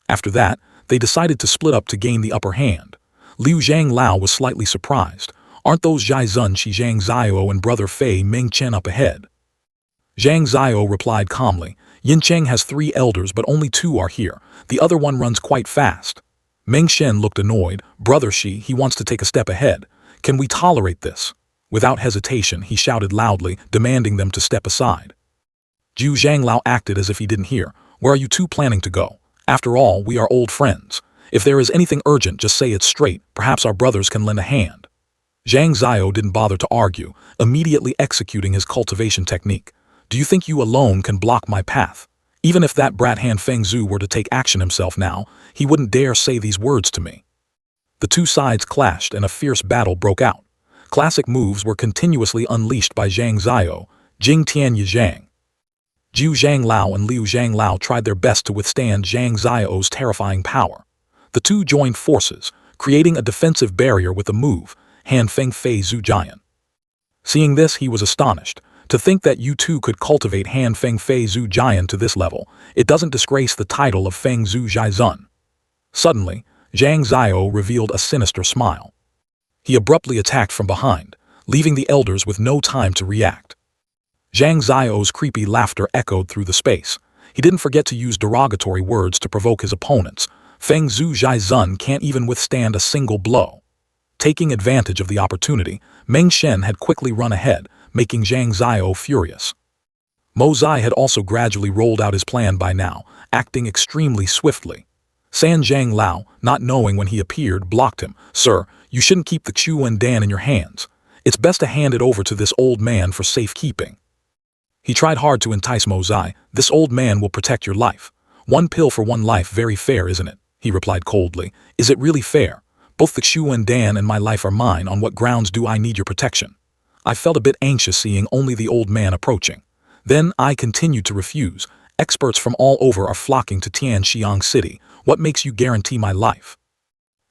After that, they decided to split up to gain the upper hand. Liu Zhanglao was slightly surprised. Aren't those Zhai Zun, Shi Zhang Ziyo and brother Fei Ming Chen up ahead? Zhang Ziyo replied calmly. Yin Cheng has 3 elders, but only 2 are here. The other one runs quite fast. Meng Shen looked annoyed. Brother Shi, he wants to take a step ahead. Can we tolerate this? Without hesitation, he shouted loudly, demanding them to step aside. Zhu Zhanglao acted as if he didn't hear. Where are you 2 planning to go? After all, we are old friends. If there is anything urgent, just say it straight. Perhaps our brothers can lend a hand. Zhang Ziyo didn't bother to argue, immediately executing his cultivation technique. Do you think you alone can block my path? Even if that brat Han Fengzhu were to take action himself now, he wouldn't dare say these words to me. The 2 sides clashed and a fierce battle broke out. Classic moves were continuously unleashed by Zhang Ziyo, Jing Tian Yizhang. Zhu Zhanglao and Liu Zhanglao tried their best to withstand Zhang Ziyo's terrifying power. The 2 joined forces, creating a defensive barrier with a move, Han Feng Fei Zhu Jian. Seeing this, he was astonished. To think that you 2 could cultivate Han Feng Fei Zhu Jian to this level, it doesn't disgrace the title of Feng Zhu Zhai Zun. Suddenly, Zhang Ziyo revealed a sinister smile. He abruptly attacked from behind, leaving the elders with no time to react. Zhang Ziyo's creepy laughter echoed through the space. He didn't forget to use derogatory words to provoke his opponents. Feng Zhu Zhai Zun can't even withstand a single blow. Taking advantage of the opportunity, Meng Shen had quickly run ahead, making Zhang Ziyo furious. Mo Zai had also gradually rolled out his plan by now, acting extremely swiftly. San Zhanglao, not knowing when he appeared, blocked him. Sir, you shouldn't keep the Xuan Dan in your hands. It's best to hand it over to this old man for safekeeping. He tried hard to entice Mo Zai. This old man will protect your life. 1 pill for 1 life, very fair, isn't it? He replied coldly. Is it really fair? Both the Xuan Dan and my life are mine. On what grounds do I need your protection? I felt a bit anxious seeing only the old man approaching. Then I continued to refuse. Experts from all over are flocking to Tianxiang City. What makes you guarantee my life?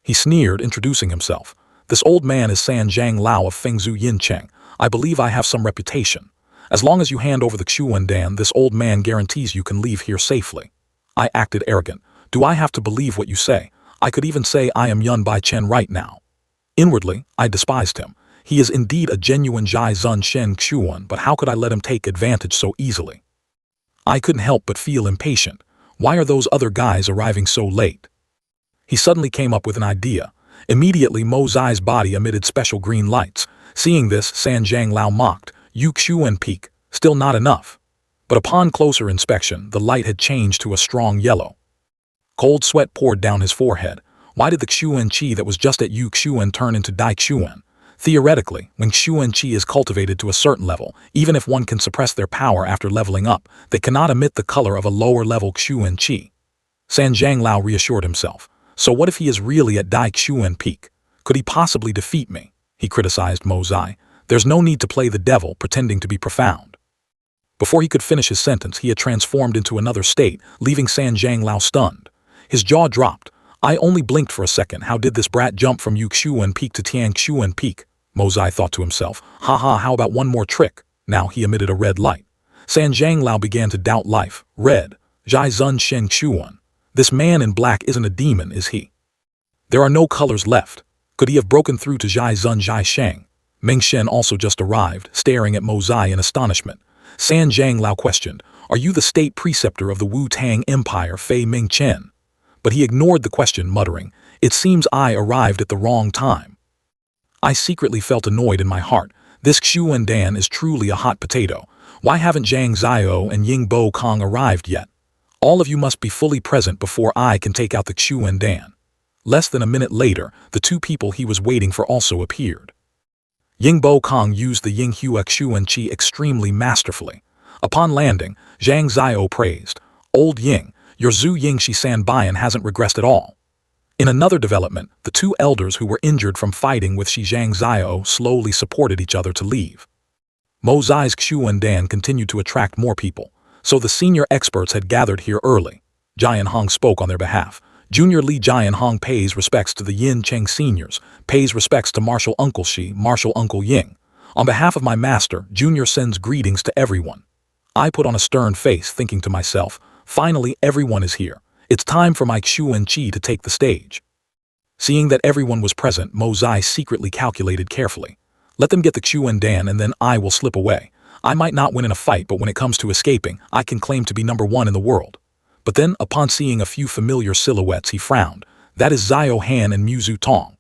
He sneered, introducing himself. This old man is San Zhanglao of Fengzhu Yincheng. I believe I have some reputation. As long as you hand over the Xuan Dan, this old man guarantees you can leave here safely. I acted arrogant. Do I have to believe what you say? I could even say I am Yun Bai Chen right now. Inwardly, I despised him. He is indeed a genuine Zhai Zun Shen Xuan, but how could I let him take advantage so easily? I couldn't help but feel impatient. Why are those other guys arriving so late? He suddenly came up with an idea. Immediately, Mo Zai's body emitted special green lights. Seeing this, San Zhanglao mocked. You Xuan peak, still not enough. But upon closer inspection, the light had changed to a strong yellow. Cold sweat poured down his forehead. Why did the Xuan Qi that was just at Yu Xuan turn into Dai Xuan? Theoretically, when Xuan Qi is cultivated to a certain level, even if one can suppress their power after leveling up, they cannot emit the color of a lower-level Xuan Qi. San Zhanglao reassured himself. So what if he is really at Dai Xuan peak? Could he possibly defeat me? He criticized Mo Zai. There's no need to play the devil, pretending to be profound. Before he could finish his sentence, he had transformed into another state, leaving San Zhanglao stunned. His jaw dropped. I only blinked for a second. How did this brat jump from Yu Xuan peak to Tiang Xuan peak? Mo Zai thought to himself. Haha, how about one more trick? Now he emitted a red light. San Zhanglao began to doubt life. Red. Zhai Zun Shen Chuan. This man in black isn't a demon, is he? There are no colors left. Could he have broken through to Zhai Zun Zhai Sheng? Meng Shen also just arrived, staring at Mo Zai in astonishment. San Zhang Lao questioned, "Are you the state preceptor of the Wu-Tang Empire, Fei Ming Chen?" But he ignored the question, muttering, "It seems I arrived at the wrong time." I secretly felt annoyed in my heart. This Xuan Dan is truly a hot potato. Why haven't Zhang Zhao and Ying Bo Kong arrived yet? All of you must be fully present before I can take out the Xuan Dan. Less than a minute later, the two people he was waiting for also appeared. Ying Bo Kong used the Ying Hua Xuan Qi extremely masterfully. Upon landing, Zhang Zhao praised, "Old Ying, your Zhu Ying Shi San Bian hasn't regressed at all." In another development, the two elders who were injured from fighting with Shi Zhang Zhao slowly supported each other to leave. Mo Zai's Xuan Dan continued to attract more people, so the senior experts had gathered here early. Jian Hong spoke on their behalf. Junior Li Jian Hong pays respects to the Yin Cheng seniors, pays respects to Marshal Uncle Shi, Marshal Uncle Ying. On behalf of my master, Junior sends greetings to everyone. I put on a stern face, thinking to myself, finally everyone is here. It's time for my Xuan Qi to take the stage. Seeing that everyone was present, Mo Zai secretly calculated carefully. Let them get the Xuan Dan and then I will slip away. I might not win in a fight, but when it comes to escaping, I can claim to be #1 in the world. But then, upon seeing a few familiar silhouettes, he frowned. That is Zhao Han and Mu Zhu Tong.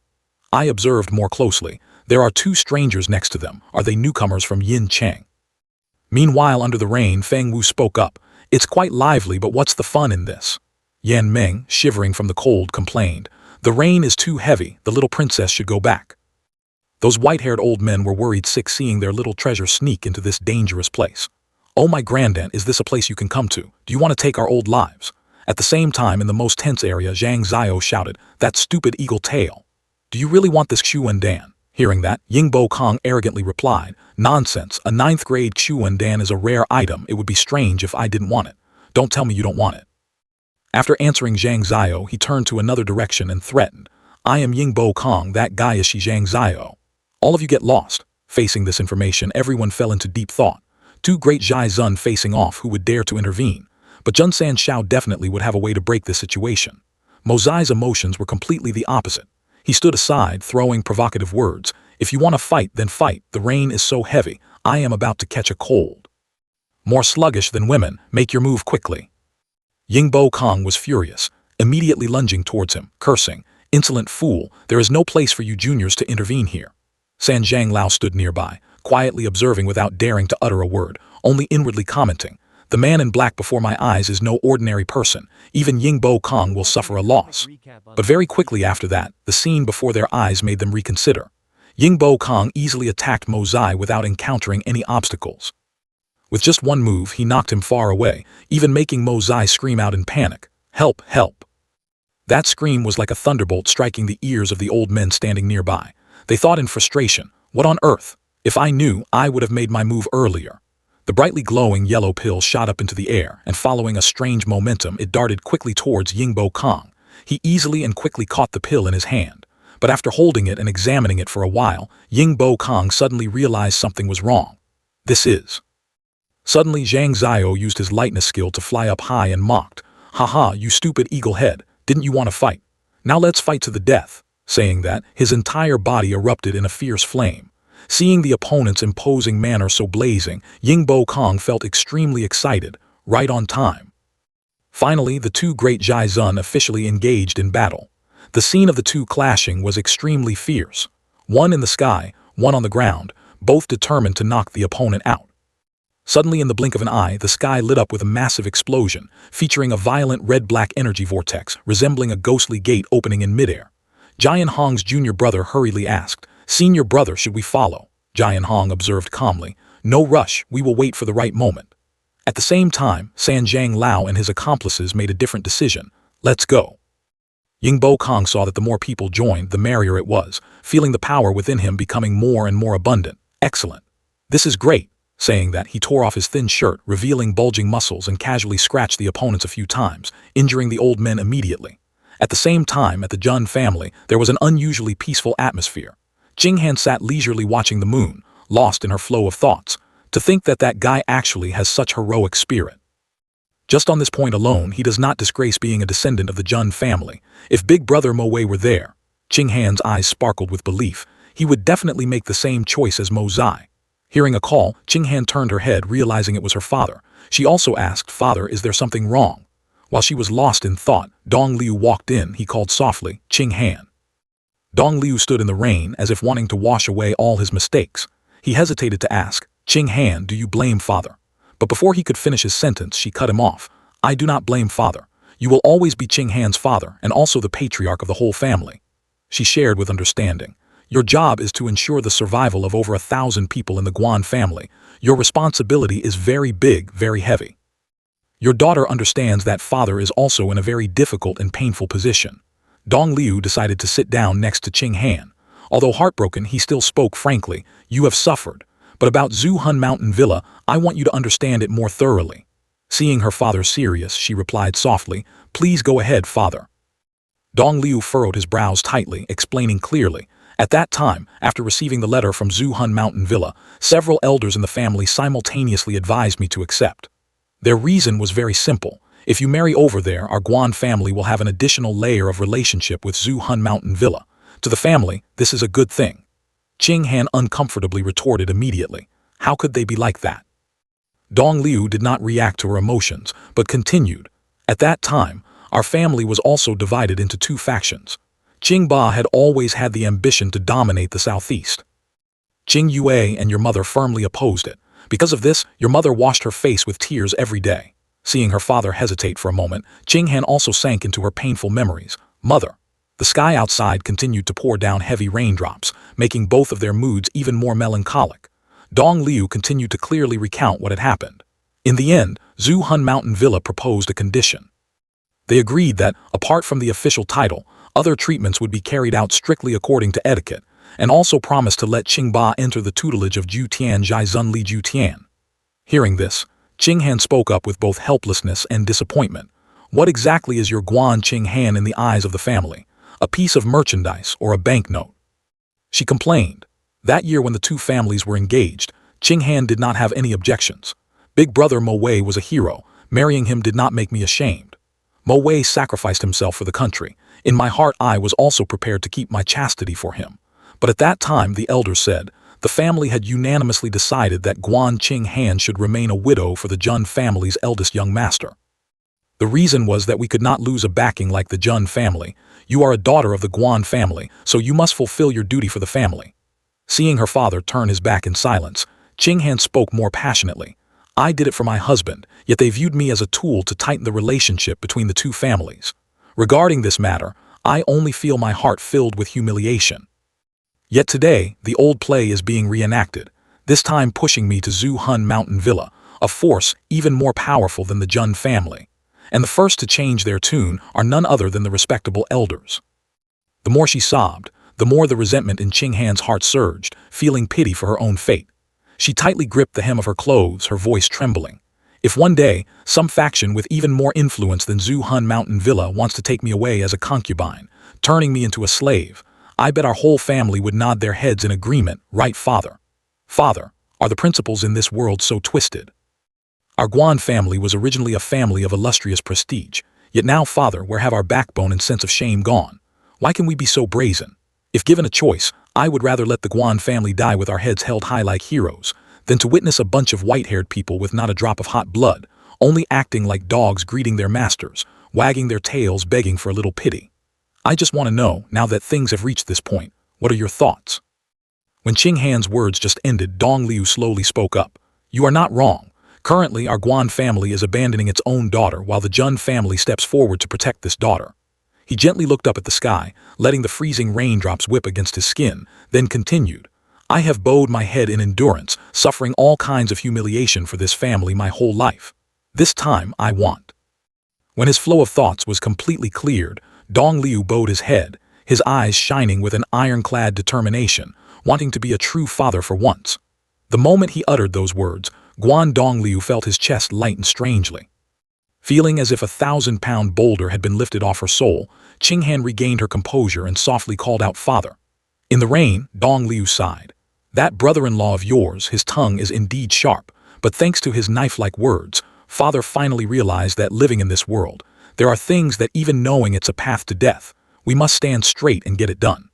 I observed more closely. There are two strangers next to them. Are they newcomers from Yin Cheng? Meanwhile, under the rain, Feng Wu spoke up. It's quite lively, but what's the fun in this? Yan Meng, shivering from the cold, complained. The rain is too heavy. The little princess should go back. Those white-haired old men were worried sick seeing their little treasure sneak into this dangerous place. Oh my grandaunt, is this a place you can come to? Do you want to take our old lives? At the same time, in the most tense area, Zhang Zhao shouted, that stupid eagle tail. Do you really want this Xuan Dan? Hearing that, Ying Bo Kong arrogantly replied, nonsense, a 9th grade Xuan Dan is a rare item. It would be strange if I didn't want it. Don't tell me you don't want it. After answering Zhang Zhao, he turned to another direction and threatened, I am Ying Bo Kong, that guy is Shi Zhang Zhao. All of you get lost. Facing this information, everyone fell into deep thought. Two great Zhai Zun facing off, who would dare to intervene? But Jun San Shao definitely would have a way to break this situation. Mo Zai's emotions were completely the opposite. He stood aside, throwing provocative words. If you want to fight, then fight. The rain is so heavy. I am about to catch a cold. More sluggish than women, make your move quickly. Ying Bo Kong was furious, immediately lunging towards him, cursing, insolent fool, there is no place for you juniors to intervene here. San Zhang Lao stood nearby, quietly observing without daring to utter a word, only inwardly commenting, the man in black before my eyes is no ordinary person, even Ying Bo Kong will suffer a loss. But very quickly after that, the scene before their eyes made them reconsider. Ying Bo Kong easily attacked Mo Zai without encountering any obstacles. With just one move, he knocked him far away, even making Mo Zai scream out in panic, help, help. That scream was like a thunderbolt striking the ears of the old men standing nearby. They thought in frustration, what on earth? If I knew, I would have made my move earlier. The brightly glowing yellow pill shot up into the air, and following a strange momentum, it darted quickly towards Ying Bo Kong. He easily and quickly caught the pill in his hand. But after holding it and examining it for a while, Ying Bo Kong suddenly realized something was wrong. This is... Suddenly, Zhang Zhao used his lightness skill to fly up high and mocked, haha, you stupid eagle head, didn't you want to fight? Now let's fight to the death. Saying that, his entire body erupted in a fierce flame. Seeing the opponent's imposing manner so blazing, Ying Bo Kong felt extremely excited, right on time. Finally, the two great Zhai Zun officially engaged in battle. The scene of the two clashing was extremely fierce. One in the sky, one on the ground, both determined to knock the opponent out. Suddenly, in the blink of an eye, the sky lit up with a massive explosion, featuring a violent red-black energy vortex, resembling a ghostly gate opening in midair. Jian Hong's junior brother hurriedly asked, Senior brother, should we follow? Jian Hong observed calmly, no rush, we will wait for the right moment. At the same time, San Zhang Lao and his accomplices made a different decision. Let's go. Ying Bo Kong saw that the more people joined, the merrier it was, feeling the power within him becoming more and more abundant. Excellent. This is great. Saying that, he tore off his thin shirt, revealing bulging muscles, and casually scratched the opponents a few times, injuring the old men immediately. At the same time, at the Jun family, there was an unusually peaceful atmosphere. Jing Han sat leisurely watching the moon, lost in her flow of thoughts. To think that that guy actually has such heroic spirit. Just on this point alone, he does not disgrace being a descendant of the Jun family. If Big Brother Mo Wei were there, Ching Han's eyes sparkled with belief, he would definitely make the same choice as Mo Zai. Hearing a call, Ching Han turned her head, realizing it was her father. She also asked, "Father, is there something wrong?" While she was lost in thought, Dong Liu walked in. He called softly, "Ching Han." Dong Liu stood in the rain as if wanting to wash away all his mistakes. He hesitated to ask, "Ching Han, do you blame father?" But before he could finish his sentence, she cut him off. "I do not blame father. You will always be Ching Han's father and also the patriarch of the whole family." She shared with understanding. "Your job is to ensure the survival of over 1,000 people in the Guan family. Your responsibility is very big, very heavy. Your daughter understands that father is also in a very difficult and painful position." Dong Liu decided to sit down next to Ching Han. Although heartbroken, he still spoke frankly. "You have suffered. But about Zhu Hun Mountain Villa, I want you to understand it more thoroughly." Seeing her father serious, she replied softly, "Please go ahead, father." Dong Liu furrowed his brows tightly, explaining clearly. "At that time, after receiving the letter from Zhu Hun Mountain Villa, several elders in the family simultaneously advised me to accept. Their reason was very simple. If you marry over there, our Guan family will have an additional layer of relationship with Zhu Hun Mountain Villa. To the family, this is a good thing." Ching Han uncomfortably retorted immediately. How could they be like that? Dong Liu did not react to her emotions, but continued. "At that time, our family was also divided into two factions. Ching Ba had always had the ambition to dominate the southeast. Ching Yue and your mother firmly opposed it. Because of this, your mother washed her face with tears every day." Seeing her father hesitate for a moment, Ching Han also sank into her painful memories. "Mother." The sky outside continued to pour down heavy raindrops, making both of their moods even more melancholic. Dong Liu continued to clearly recount what had happened. In the end, Zhu Hun Mountain Villa proposed a condition. They agreed that, apart from the official title, other treatments would be carried out strictly according to etiquette, and also promised to let Ching Ba enter the tutelage of Ju Tian Zhai Zun Li Ju Tian. Hearing this, Ching Han spoke up with both helplessness and disappointment. "What exactly is your Guan Ching Han in the eyes of the family? A piece of merchandise or a banknote?" She complained. That year when the two families were engaged, Ching Han did not have any objections. "Big Brother Mo Wei was a hero. Marrying him did not make me ashamed. Mo Wei sacrificed himself for the country. In my heart I was also prepared to keep my chastity for him." But at that time, the elders said, the family had unanimously decided that Guan Ching Han should remain a widow for the Jun family's eldest young master. The reason was that we could not lose a backing like the Jun family. "You are a daughter of the Guan family, so you must fulfill your duty for the family." Seeing her father turn his back in silence, Ching Han spoke more passionately. "I did it for my husband, yet they viewed me as a tool to tighten the relationship between the two families. Regarding this matter, I only feel my heart filled with humiliation. Yet today, the old play is being reenacted, this time pushing me to Zhu Hun Mountain Villa, a force even more powerful than the Jun family. And the first to change their tune are none other than the respectable elders." The more she sobbed, the more the resentment in Ching Han's heart surged, feeling pity for her own fate. She tightly gripped the hem of her clothes, her voice trembling. "If one day, some faction with even more influence than Zhu Hun Mountain Villa wants to take me away as a concubine, turning me into a slave, I bet our whole family would nod their heads in agreement, right, father? Father, are the principles in this world so twisted? Our Guan family was originally a family of illustrious prestige, yet now, father, where have our backbone and sense of shame gone? Why can we be so brazen? If given a choice, I would rather let the Guan family die with our heads held high like heroes, than to witness a bunch of white-haired people with not a drop of hot blood, only acting like dogs greeting their masters, wagging their tails begging for a little pity. I just want to know, now that things have reached this point, what are your thoughts?" When Ching Han's words just ended, Dong Liu slowly spoke up. "You are not wrong. Currently, our Guan family is abandoning its own daughter while the Jun family steps forward to protect this daughter." He gently looked up at the sky, letting the freezing raindrops whip against his skin, then continued. "I have bowed my head in endurance, suffering all kinds of humiliation for this family my whole life. This time I want." When his flow of thoughts was completely cleared, Dong Liu bowed his head, his eyes shining with an ironclad determination, wanting to be a true father for once. The moment he uttered those words, Guan Dong Liu felt his chest lighten strangely. Feeling as if a 1,000-pound boulder had been lifted off her soul, Ching Han regained her composure and softly called out, "Father." In the rain, Dong Liu sighed. "That brother-in-law of yours, his tongue is indeed sharp, but thanks to his knife-like words, Father finally realized that living in this world, there are things that even knowing it's a path to death, we must stand straight and get it done.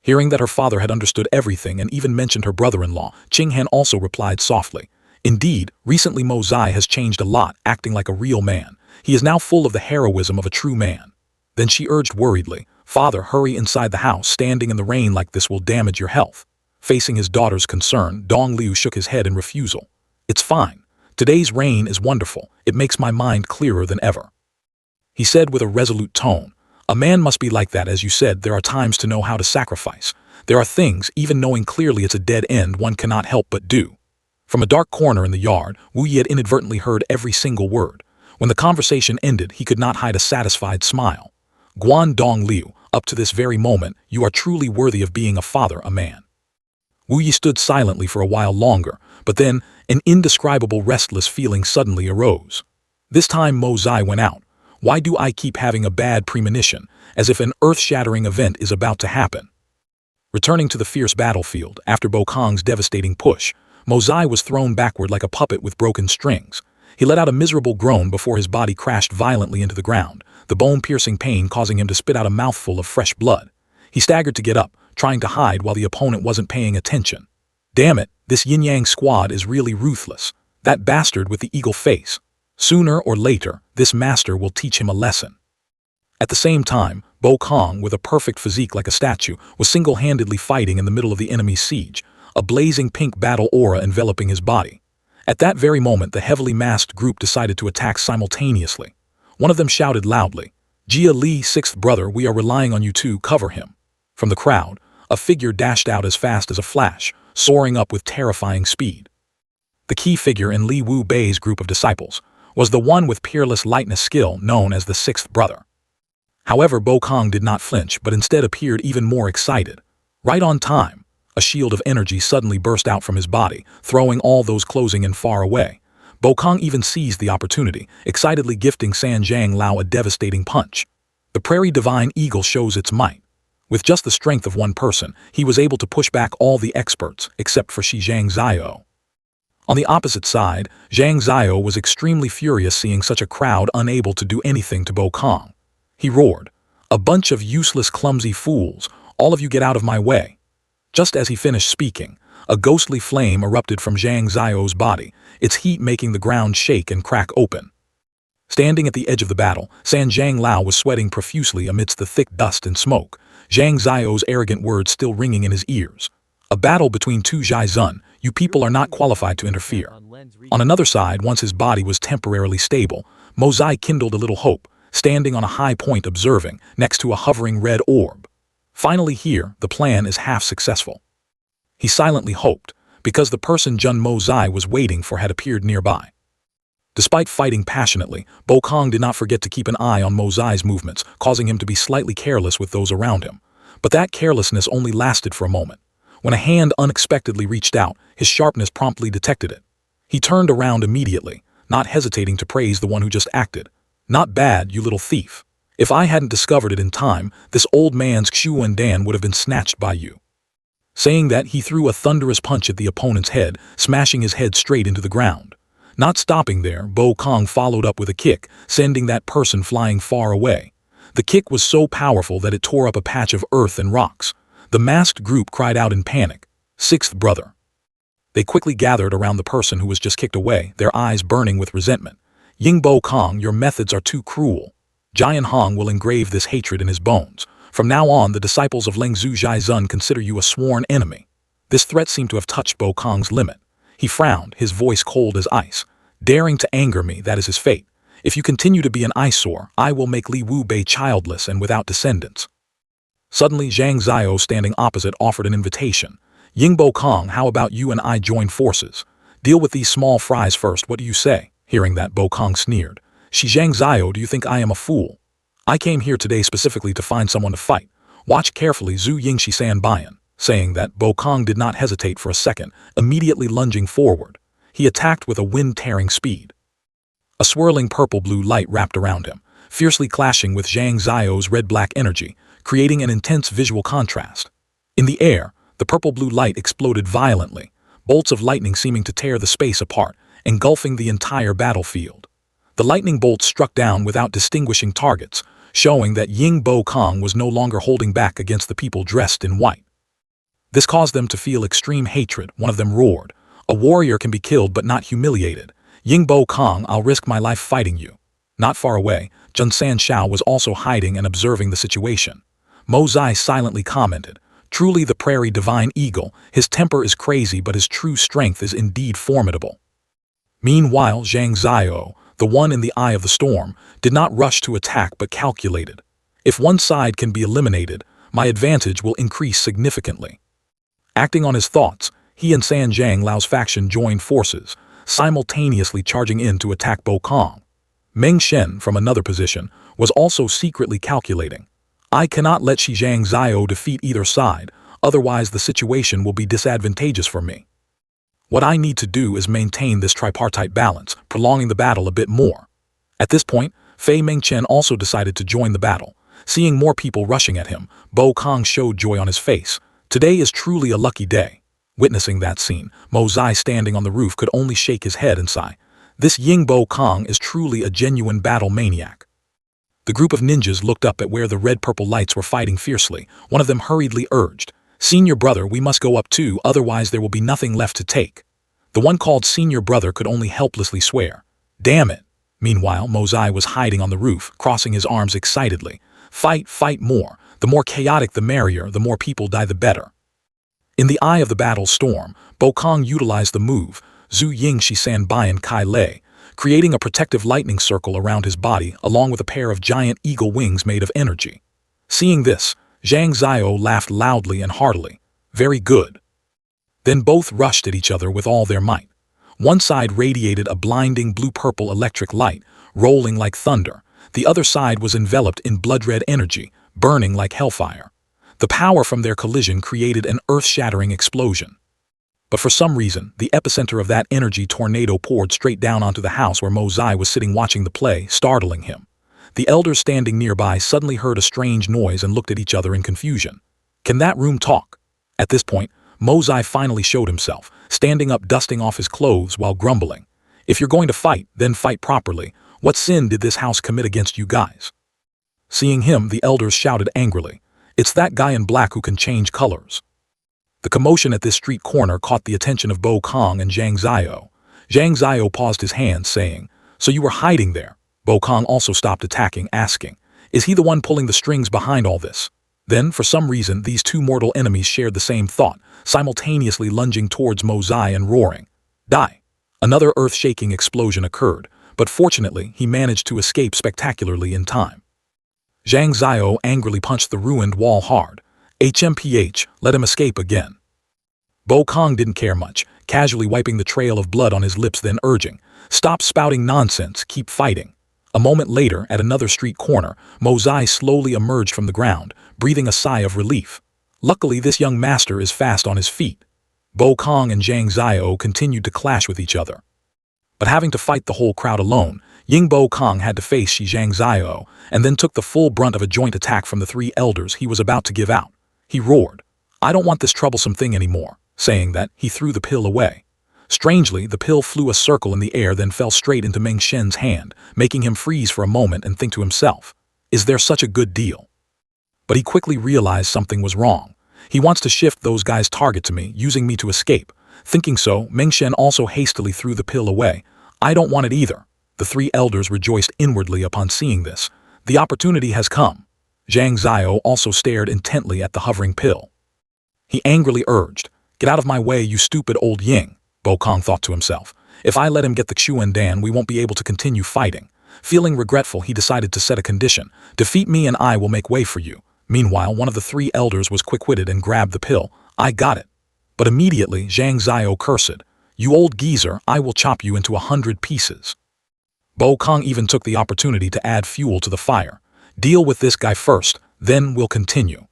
Hearing that her father had understood everything and even mentioned her brother-in-law, Qing Han also replied softly, "Indeed, recently Mo Zai has changed a lot, acting like a real man. He is now full of the heroism of a true man." Then she urged worriedly, "Father, hurry inside the house. Standing in the rain like this will damage your health." Facing his daughter's concern, Dong Liu shook his head in refusal. "It's fine. Today's rain is wonderful. It makes my mind clearer than ever," he said with a resolute tone. "A man must be like that. As you said, there are times to know how to sacrifice. There are things, even knowing clearly it's a dead end, one cannot help but do." From a dark corner in the yard, Wu Yi had inadvertently heard every single word. When the conversation ended, he could not hide a satisfied smile. "Guan Dong Liu, up to this very moment, you are truly worthy of being a father, a man." Wu Yi stood silently for a while longer, but then an indescribable restless feeling suddenly arose. This time Mo Zai went out. Why do I keep having a bad premonition, as if an earth-shattering event is about to happen? Returning to the fierce battlefield, after Bo Kong's devastating push, Mo Zai was thrown backward like a puppet with broken strings. He let out a miserable groan before his body crashed violently into the ground, the bone-piercing pain causing him to spit out a mouthful of fresh blood. He staggered to get up, trying to hide while the opponent wasn't paying attention. Damn it, this yin-yang squad is really ruthless. That bastard with the eagle face. Sooner or later, this master will teach him a lesson. At the same time, Bo Kong, with a perfect physique like a statue, was single-handedly fighting in the middle of the enemy's siege, a blazing pink battle aura enveloping his body. At that very moment, the heavily masked group decided to attack simultaneously. One of them shouted loudly, "Jia Li, sixth brother, we are relying on you to cover him." From the crowd, a figure dashed out as fast as a flash, soaring up with terrifying speed. The key figure in Li Wu Bei's group of disciples was the one with peerless lightness skill known as the sixth brother. However, Bo Kong did not flinch, but instead appeared even more excited. Right on time, a shield of energy suddenly burst out from his body, throwing all those closing in far away. Bo Kong even seized the opportunity, excitedly gifting San Zhang Lao a devastating punch. The Prairie Divine Eagle shows its might. With just the strength of one person, he was able to push back all the experts, except for Shi Zhang Zhao. On the opposite side, Zhang Zhao was extremely furious seeing such a crowd unable to do anything to Bo Kong. He roared, "A bunch of useless clumsy fools, all of you get out of my way." Just as he finished speaking, a ghostly flame erupted from Zhang Zhao's body, its heat making the ground shake and crack open. Standing at the edge of the battle, San Zhang Lao was sweating profusely amidst the thick dust and smoke, Zhang Zhao's arrogant words still ringing in his ears. "A battle between two Zhai Zun, you people are not qualified to interfere." On another side, once his body was temporarily stable, Mo Zai kindled a little hope, standing on a high point observing, next to a hovering red orb. Finally here, the plan is half successful. He silently hoped, because the person Jun Mo Zai was waiting for had appeared nearby. Despite fighting passionately, Bo Kong did not forget to keep an eye on Mo Zai's movements, causing him to be slightly careless with those around him. But that carelessness only lasted for a moment. When a hand unexpectedly reached out, his sharpness promptly detected it. He turned around immediately, not hesitating to praise the one who just acted. "Not bad, you little thief. If I hadn't discovered it in time, this old man's Xuan Dan would have been snatched by you." Saying that, he threw a thunderous punch at the opponent's head, smashing his head straight into the ground. Not stopping there, Bo Kong followed up with a kick, sending that person flying far away. The kick was so powerful that it tore up a patch of earth and rocks. The masked group cried out in panic, "Sixth brother." They quickly gathered around the person who was just kicked away, their eyes burning with resentment. "Ying Bo Kong, your methods are too cruel. Jian Hong will engrave this hatred in his bones. From now on, the disciples of Lengzhu Zhaizun consider you a sworn enemy." This threat seemed to have touched Bo Kong's limit. He frowned, his voice cold as ice. "Daring to anger me, that is his fate. If you continue to be an eyesore, I will make Li Wu Bei childless and without descendants." Suddenly, Zhang Zhao, standing opposite, offered an invitation. "Ying Bo Kong, how about you and I join forces? Deal with these small fries first, what do you say?" Hearing that, Bo Kong sneered. "Shi Zhang Zhao, do you think I am a fool? I came here today specifically to find someone to fight. Watch carefully, Zhu Yingshi San Bian." Saying that, Bo Kong did not hesitate for a second, immediately lunging forward. He attacked with a wind-tearing speed. A swirling purple-blue light wrapped around him, fiercely clashing with Zhang Zhao's red-black energy, creating an intense visual contrast. In the air, the purple-blue light exploded violently, bolts of lightning seeming to tear the space apart, engulfing the entire battlefield. The lightning bolt struck down without distinguishing targets, showing that Ying Bo Kong was no longer holding back against the people dressed in white. This caused them to feel extreme hatred. One of them roared, "A warrior can be killed but not humiliated. Ying Bo Kong, I'll risk my life fighting you." Not far away, Jun San Shao was also hiding and observing the situation. Mo Zai silently commented, "Truly the prairie divine eagle, his temper is crazy but his true strength is indeed formidable." Meanwhile, Zhang Ziao, the one in the eye of the storm, did not rush to attack but calculated. If one side can be eliminated, my advantage will increase significantly. Acting on his thoughts, he and San Zhang Lao's faction joined forces, simultaneously charging in to attack Bo Kong. Meng Shen, from another position, was also secretly calculating. I cannot let Shi Zhang Ziao defeat either side, otherwise the situation will be disadvantageous for me. What I need to do is maintain this tripartite balance, prolonging the battle a bit more. At this point, Fei Mengchen also decided to join the battle. Seeing more people rushing at him, Bo Kong showed joy on his face. Today is truly a lucky day. Witnessing that scene, Mo Zai standing on the roof could only shake his head and sigh. This Ying Bo Kong is truly a genuine battle maniac. The group of ninjas looked up at where the red-purple lights were fighting fiercely. One of them hurriedly urged, "Senior brother, we must go up too, otherwise there will be nothing left to take." The one called Senior brother could only helplessly swear, "Damn it." Meanwhile, Mo Zai was hiding on the roof, crossing his arms excitedly. Fight, fight more. The more chaotic the merrier, the more people die the better. In the eye of the battle storm, Bo Kong utilized the move, Zhu Ying Shisan Bian Kai Lei, creating a protective lightning circle around his body along with a pair of giant eagle wings made of energy. Seeing this, Zhang Ziao laughed loudly and heartily. Very good. Then both rushed at each other with all their might. One side radiated a blinding blue-purple electric light, rolling like thunder. The other side was enveloped in blood-red energy, burning like hellfire. The power from their collision created an earth-shattering explosion. But for some reason, the epicenter of that energy tornado poured straight down onto the house where Mo Zai was sitting watching the play, startling him. The elders standing nearby suddenly heard a strange noise and looked at each other in confusion. Can that room talk? At this point, Mo Zai finally showed himself, standing up dusting off his clothes while grumbling. If you're going to fight, then fight properly. What sin did this house commit against you guys? Seeing him, the elders shouted angrily, "It's that guy in black who can change colors." The commotion at this street corner caught the attention of Bo Kong and Zhang Ziao. Zhang Ziao paused his hand, saying, "So you were hiding there?" Bo Kong also stopped attacking, asking, "Is he the one pulling the strings behind all this?" Then, for some reason, these two mortal enemies shared the same thought, simultaneously lunging towards Mo Zai and roaring, "Die!" Another earth-shaking explosion occurred, but fortunately, he managed to escape spectacularly in time. Zhang Ziao angrily punched the ruined wall hard. HMPH, let him escape again. Bo Kong didn't care much, casually wiping the trail of blood on his lips then urging, "Stop spouting nonsense, keep fighting." A moment later, at another street corner, Mo Zai slowly emerged from the ground, breathing a sigh of relief. Luckily, this young master is fast on his feet. Bo Kong and Zhang Ziao continued to clash with each other. But having to fight the whole crowd alone, Ying Bo Kong had to face Shi Zhang Ziao, and then took the full brunt of a joint attack from the three elders he was about to give out. He roared, "I don't want this troublesome thing anymore." Saying that, he threw the pill away. Strangely, the pill flew a circle in the air then fell straight into Meng Shen's hand, making him freeze for a moment and think to himself, "Is there such a good deal?" But he quickly realized something was wrong. He wants to shift those guys' target to me, using me to escape. Thinking so, Meng Shen also hastily threw the pill away. "I don't want it either." The three elders rejoiced inwardly upon seeing this. The opportunity has come. Zhang Ziao also stared intently at the hovering pill. He angrily urged, "Get out of my way, you stupid old Ying." Bo Kong thought to himself, "If I let him get the Xuan Dan, we won't be able to continue fighting." Feeling regretful, he decided to set a condition. "Defeat me and I will make way for you." Meanwhile, one of the three elders was quick-witted and grabbed the pill. "I got it." But immediately, Zhang Ziao cursed, "You old geezer, I will chop you into 100 pieces." Bo Kong even took the opportunity to add fuel to the fire. "Deal with this guy first, then we'll continue."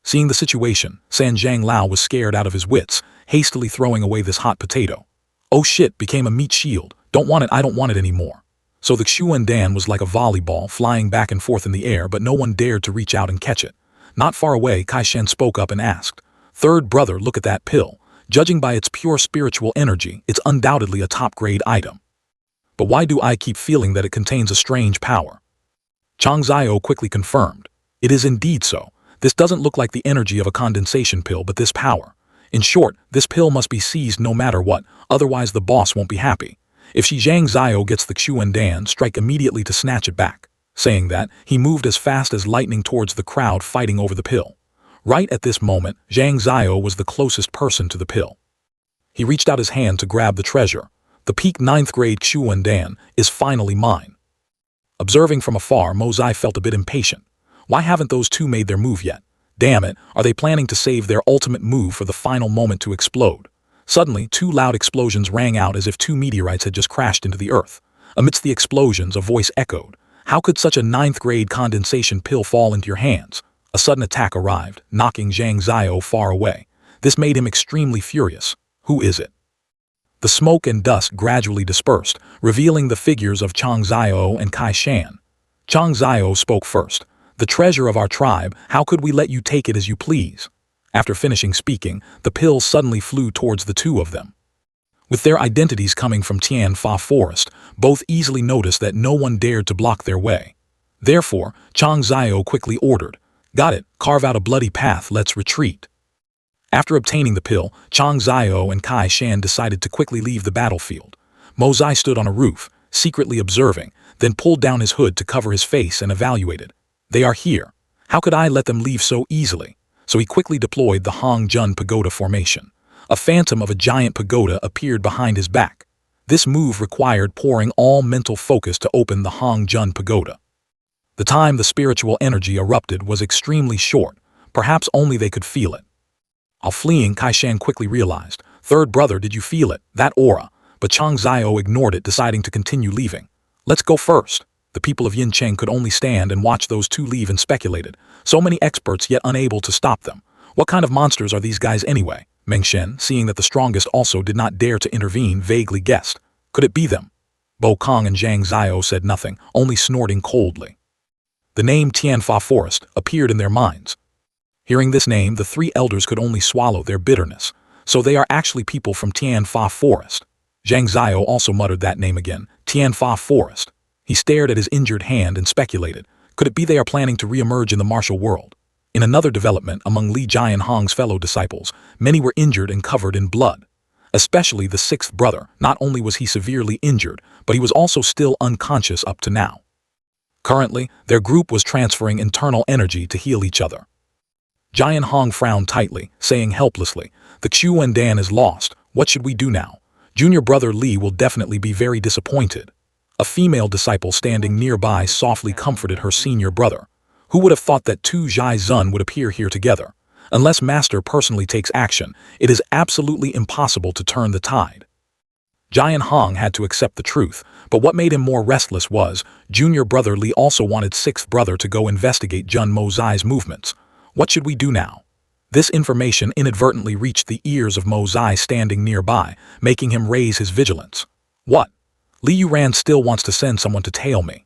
Seeing the situation, San Zhang Lao was scared out of his wits, hastily throwing away this hot potato. "Oh shit, became a meat shield. Don't want it, I don't want it anymore." So the Xuan Dan was like a volleyball flying back and forth in the air, but no one dared to reach out and catch it. Not far away, Kai Shen spoke up and asked, "Third brother, look at that pill." Judging by its pure spiritual energy, it's undoubtedly a top-grade item. But why do I keep feeling that it contains a strange power? Chang Zhao quickly confirmed. It is indeed so. This doesn't look like the energy of a condensation pill, but this power. In short, this pill must be seized no matter what, otherwise the boss won't be happy. If Zhang Zhao gets the Xuandan, strike immediately to snatch it back. Saying that, he moved as fast as lightning towards the crowd fighting over the pill. Right at this moment, Zhang Zhao was the closest person to the pill. He reached out his hand to grab the treasure. The peak 9th grade Xuandan is finally mine. Observing from afar, Mozai felt a bit impatient. Why haven't those two made their move yet? Damn it, are they planning to save their ultimate move for the final moment to explode? Suddenly, two loud explosions rang out as if two meteorites had just crashed into the earth. Amidst the explosions, a voice echoed. How could such a 9th grade condensation pill fall into your hands? A sudden attack arrived, knocking Zhang Zhao far away. This made him extremely furious. Who is it? The smoke and dust gradually dispersed, revealing the figures of Chang Zhao and Kai Shan. Chang Zhao spoke first. The treasure of our tribe, how could we let you take it as you please? After finishing speaking, the pill suddenly flew towards the two of them. With their identities coming from Tianfa Forest, both easily noticed that no one dared to block their way. Therefore, Chang Zhao quickly ordered, "Got it, carve out a bloody path, let's retreat." After obtaining the pill, Chang Zhao and Kai Shan decided to quickly leave the battlefield. Mozai stood on a roof, secretly observing, then pulled down his hood to cover his face and evaluated. They are here. How could I let them leave so easily? So he quickly deployed the Hong Jun Pagoda formation. A phantom of a giant pagoda appeared behind his back. This move required pouring all mental focus to open the Hong Jun Pagoda. The time the spiritual energy erupted was extremely short. Perhaps only they could feel it. While fleeing, Kai Shan quickly realized, "Third brother, did you feel it? That aura?" But Chang Zhao ignored it, deciding to continue leaving. "Let's go first." The people of Yincheng could only stand and watch those two leave and speculated. So many experts yet unable to stop them. What kind of monsters are these guys anyway? Meng Shen, seeing that the strongest also did not dare to intervene, vaguely guessed. Could it be them? Bo Kong and Zhang Zhao said nothing, only snorting coldly. The name Tianfa Forest appeared in their minds. Hearing this name, the three elders could only swallow their bitterness. So they are actually people from Tianfa Forest. Zhang Zhao also muttered that name again, Tianfa Forest. He stared at his injured hand and speculated, could it be they are planning to re-emerge in the martial world? In another development among Li Jianhong's fellow disciples, many were injured and covered in blood. Especially the sixth brother. Not only was he severely injured, but he was also still unconscious up to now. Currently, their group was transferring internal energy to heal each other. Jianhong frowned tightly, saying helplessly, "The Xuandan is lost. What should we do now? Junior brother Li will definitely be very disappointed." A female disciple standing nearby softly comforted her senior brother. Who would have thought that two Zhai Zun would appear here together? Unless Master personally takes action, it is absolutely impossible to turn the tide. Jianhong had to accept the truth, but what made him more restless was, junior brother Li also wanted sixth brother to go investigate Jun Mozai's movements. What should we do now? This information inadvertently reached the ears of Mozai standing nearby, making him raise his vigilance. What? Li Yuran still wants to send someone to tail me.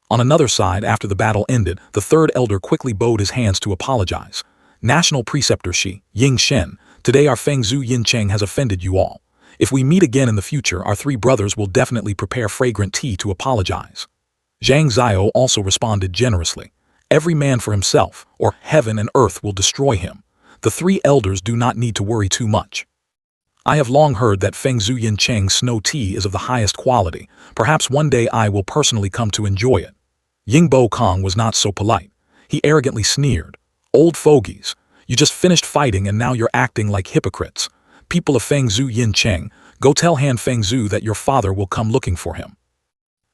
On another side, after the battle ended, the third elder quickly bowed his hands to apologize. National Preceptor Shi, Ying Shen, today our Fengzhu Yincheng has offended you all. If we meet again in the future, our three brothers will definitely prepare fragrant tea to apologize. Zhang Zhao also responded generously. Every man for himself, or heaven and earth will destroy him. The three elders do not need to worry too much. I have long heard that Fengzhu Yincheng's snow tea is of the highest quality. Perhaps one day I will personally come to enjoy it. Ying Bo Kong was not so polite. He arrogantly sneered. Old fogies, you just finished fighting and now you're acting like hypocrites. People of Fengzhu Yincheng, go tell Han Fengzhu that your father will come looking for him.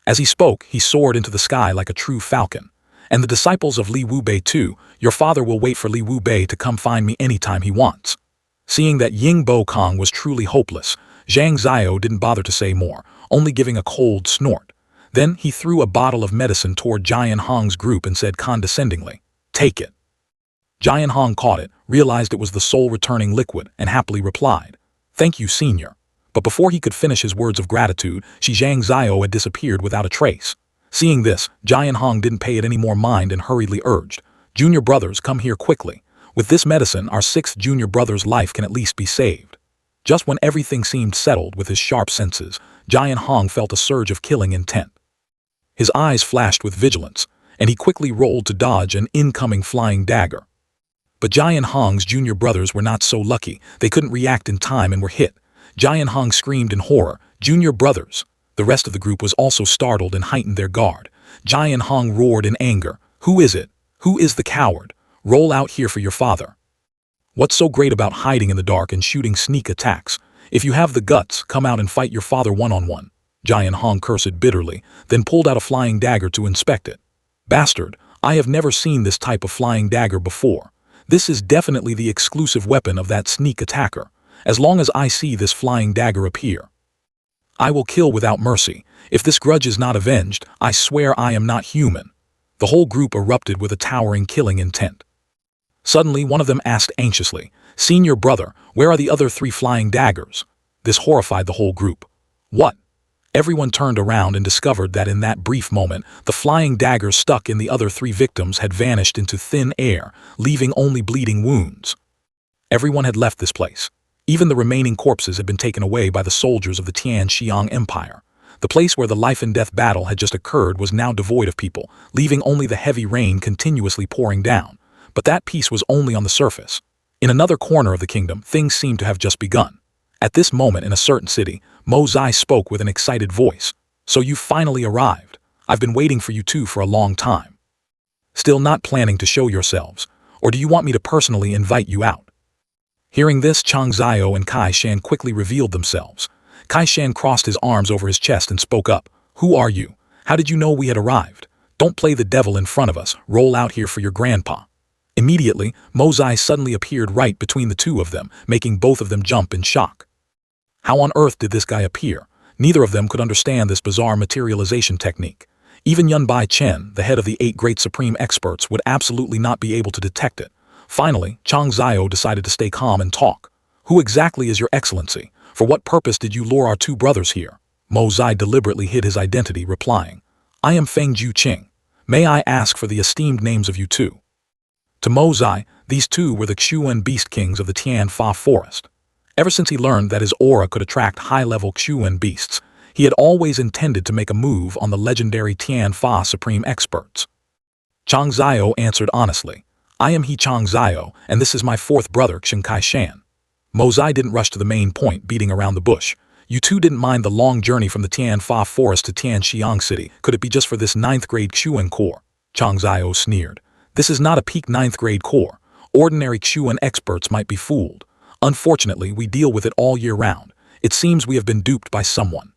As he spoke, he soared into the sky like a true falcon. And the disciples of Li Wubei too, your father will wait for Li Wubei to come find me anytime he wants. Seeing that Ying Bo Kong was truly hopeless, Zhang Zhao didn't bother to say more, only giving a cold snort. Then he threw a bottle of medicine toward Jianhong's group and said condescendingly, "Take it." Jianhong caught it, realized it was the soul-returning liquid, and happily replied, "Thank you, senior." But before he could finish his words of gratitude, Zhang Zhao had disappeared without a trace. Seeing this, Jianhong didn't pay it any more mind and hurriedly urged, "Junior brothers, come here quickly. With this medicine, our sixth junior brother's life can at least be saved." Just when everything seemed settled with his sharp senses, Giant Hong felt a surge of killing intent. His eyes flashed with vigilance, and he quickly rolled to dodge an incoming flying dagger. But Giant Hong's junior brothers were not so lucky. They couldn't react in time and were hit. Giant Hong screamed in horror, "Junior brothers!" The rest of the group was also startled and heightened their guard. Giant Hong roared in anger, "Who is it? Who is the coward? Roll out here for your father." What's so great about hiding in the dark and shooting sneak attacks? If you have the guts, come out and fight your father one-on-one. Giant Hong cursed bitterly, then pulled out a flying dagger to inspect it. Bastard, I have never seen this type of flying dagger before. This is definitely the exclusive weapon of that sneak attacker. As long as I see this flying dagger appear, I will kill without mercy. If this grudge is not avenged, I swear I am not human. The whole group erupted with a towering killing intent. Suddenly, one of them asked anxiously, "Senior brother, where are the other 3 flying daggers?" This horrified the whole group. What? Everyone turned around and discovered that in that brief moment, the flying daggers stuck in the other 3 victims had vanished into thin air, leaving only bleeding wounds. Everyone had left this place. Even the remaining corpses had been taken away by the soldiers of the Tian Xiang Empire. The place where the life-and-death battle had just occurred was now devoid of people, leaving only the heavy rain continuously pouring down. But that peace was only on the surface. In another corner of the kingdom, things seemed to have just begun. At this moment in a certain city, Mo Zai spoke with an excited voice. "So you finally arrived. I've been waiting for you two for a long time. Still not planning to show yourselves, or do you want me to personally invite you out?" Hearing this, Chang Zhao and Kai Shan quickly revealed themselves. Kai Shan crossed his arms over his chest and spoke up. "Who are you? How did you know we had arrived? Don't play the devil in front of us. Roll out here for your grandpa." Immediately, Mo Zai suddenly appeared right between the two of them, making both of them jump in shock. How on earth did this guy appear? Neither of them could understand this bizarre materialization technique. Even Yun Bai Chen, the head of the 8 great supreme experts, would absolutely not be able to detect it. Finally, Chang Zhao decided to stay calm and talk. "Who exactly is your excellency? For what purpose did you lure our 2 brothers here?" Mo Zai deliberately hid his identity, replying, "I am Feng Juqing. May I ask for the esteemed names of you two?" To Mo Zai, these 2 were the Xuan beast kings of the Tian Fa forest. Ever since he learned that his aura could attract high-level Xuan beasts, he had always intended to make a move on the legendary Tian Fa supreme experts. Chang Zhao answered honestly, "I am He Chang Zhao, and this is my 4th brother, Xiang Kai Shan." Mo Zai didn't rush to the main point, beating around the bush. "You two didn't mind the long journey from the Tian Fa forest to Tian Xiang City. Could it be just for this 9th grade Xuan core?" Chang Zhao sneered. "This is not a peak 9th grade core. Ordinary Xuan experts might be fooled. Unfortunately, we deal with it all year round. It seems we have been duped by someone.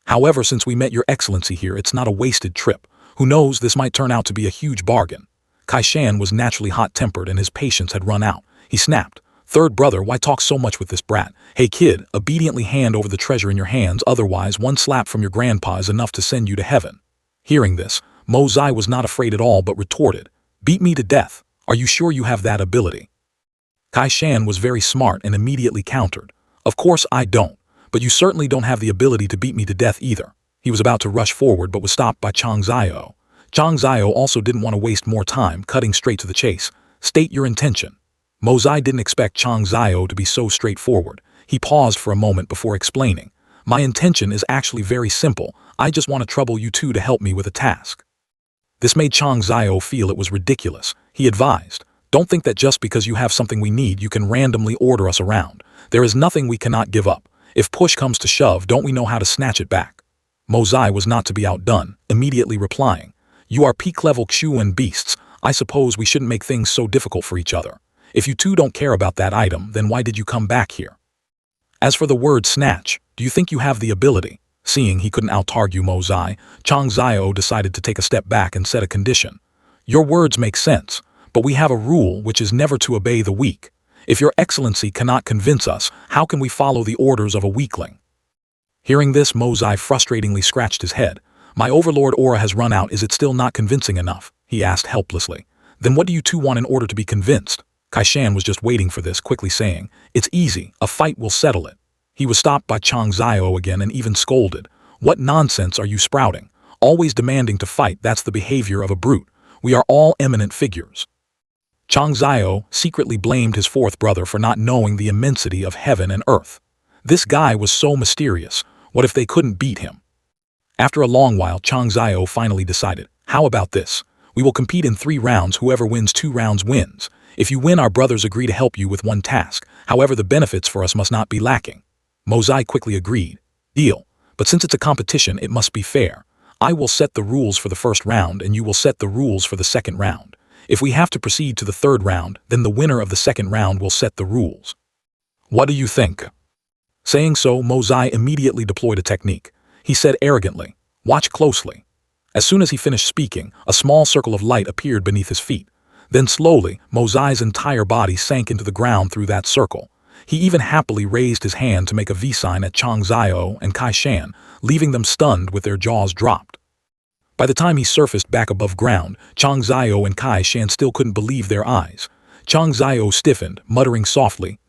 However, since we met your excellency here, it's not a wasted trip. Who knows, this might turn out to be a huge bargain." Kai Shan was naturally hot-tempered and his patience had run out. He snapped, "Third brother, why talk so much with this brat? Hey kid, obediently hand over the treasure in your hands, otherwise one slap from your grandpa is enough to send you to heaven." Hearing this, Mo Zai was not afraid at all but retorted, "Beat me to death. Are you sure you have that ability?" Kai Shan was very smart and immediately countered, "Of course I don't, but you certainly don't have the ability to beat me to death either." He was about to rush forward but was stopped by Chang Zhao. Chang Zhao also didn't want to waste more time, cutting straight to the chase. "State your intention." Mo Zai didn't expect Chang Zhao to be so straightforward. He paused for a moment before explaining, "My intention is actually very simple. I just want to trouble you two to help me with a task." This made Chang Zhao feel it was ridiculous. He advised, "Don't think that just because you have something we need you can randomly order us around. There is nothing we cannot give up. If push comes to shove, don't we know how to snatch it back?" Mo Zai was not to be outdone, immediately replying, "You are peak-level Xuan beasts. I suppose we shouldn't make things so difficult for each other. If you two don't care about that item, then why did you come back here? As for the word snatch, do you think you have the ability?" Seeing he couldn't out-argue Mo Zai, Chang Zhao decided to take a step back and set a condition. "Your words make sense, but we have a rule which is never to obey the weak. If your excellency cannot convince us, how can we follow the orders of a weakling?" Hearing this, Mo Zai frustratingly scratched his head. "My overlord aura has run out. Is it still not convincing enough?" he asked helplessly. "Then what do you two want in order to be convinced?" Kai Shan was just waiting for this, quickly saying, "It's easy. A fight will settle it." He was stopped by Chang Zhao again and even scolded. "What nonsense are you sprouting? Always demanding to fight, that's the behavior of a brute. We are all eminent figures." Chang Zhao secretly blamed his 4th brother for not knowing the immensity of heaven and earth. This guy was so mysterious. What if they couldn't beat him? After a long while, Chang Zhao finally decided, how about this? We will compete in 3 rounds. Whoever wins 2 rounds wins. If you win, our brothers agree to help you with 1 task. However, the benefits for us must not be lacking. Mozai quickly agreed. Deal. But since it's a competition, it must be fair. I will set the rules for the first round and you will set the rules for the second round. If we have to proceed to the 3rd round, then the winner of the 2nd round will set the rules. What do you think? Saying so, Mozai immediately deployed a technique. He said arrogantly, watch closely. As soon as he finished speaking, a small circle of light appeared beneath his feet. Then slowly, Mozai's entire body sank into the ground through that circle. He even happily raised his hand to make a V sign at Chang Zhao and Kai Shan, leaving them stunned with their jaws dropped. By the time he surfaced back above ground, Chang Zhao and Kai Shan still couldn't believe their eyes. Chang Zhao stiffened, muttering softly,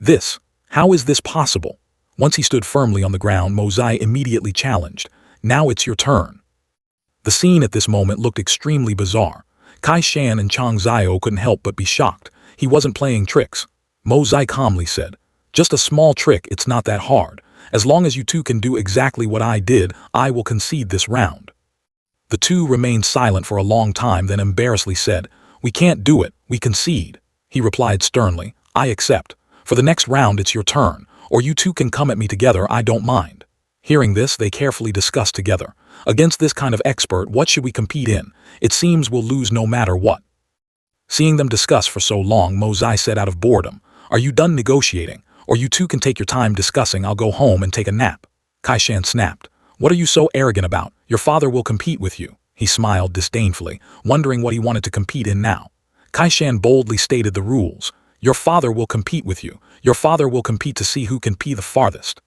how is this possible? Once he stood firmly on the ground, Mozai immediately challenged, now it's your turn. The scene at this moment looked extremely bizarre. Kai Shan and Chang Zhao couldn't help but be shocked. He wasn't playing tricks. Mozai calmly said, just a small trick, it's not that hard. As long as you two can do exactly what I did, I will concede this round. The two remained silent for a long time, then embarrassedly said, we can't do it, we concede. He replied sternly, I accept. For the next round it's your turn, or you two can come at me together, I don't mind. Hearing this, they carefully discussed together. Against this kind of expert, what should we compete in? It seems we'll lose no matter what. Seeing them discuss for so long, Mozai said out of boredom, are you done negotiating? Or you two can take your time discussing, I'll go home and take a nap. Kai Shan snapped, what are you so arrogant about? Your father will compete with you. He smiled disdainfully, wondering what he wanted to compete in now. Kai Shan boldly stated the rules. Your father will compete with you. Your father will compete to see who can pee the farthest.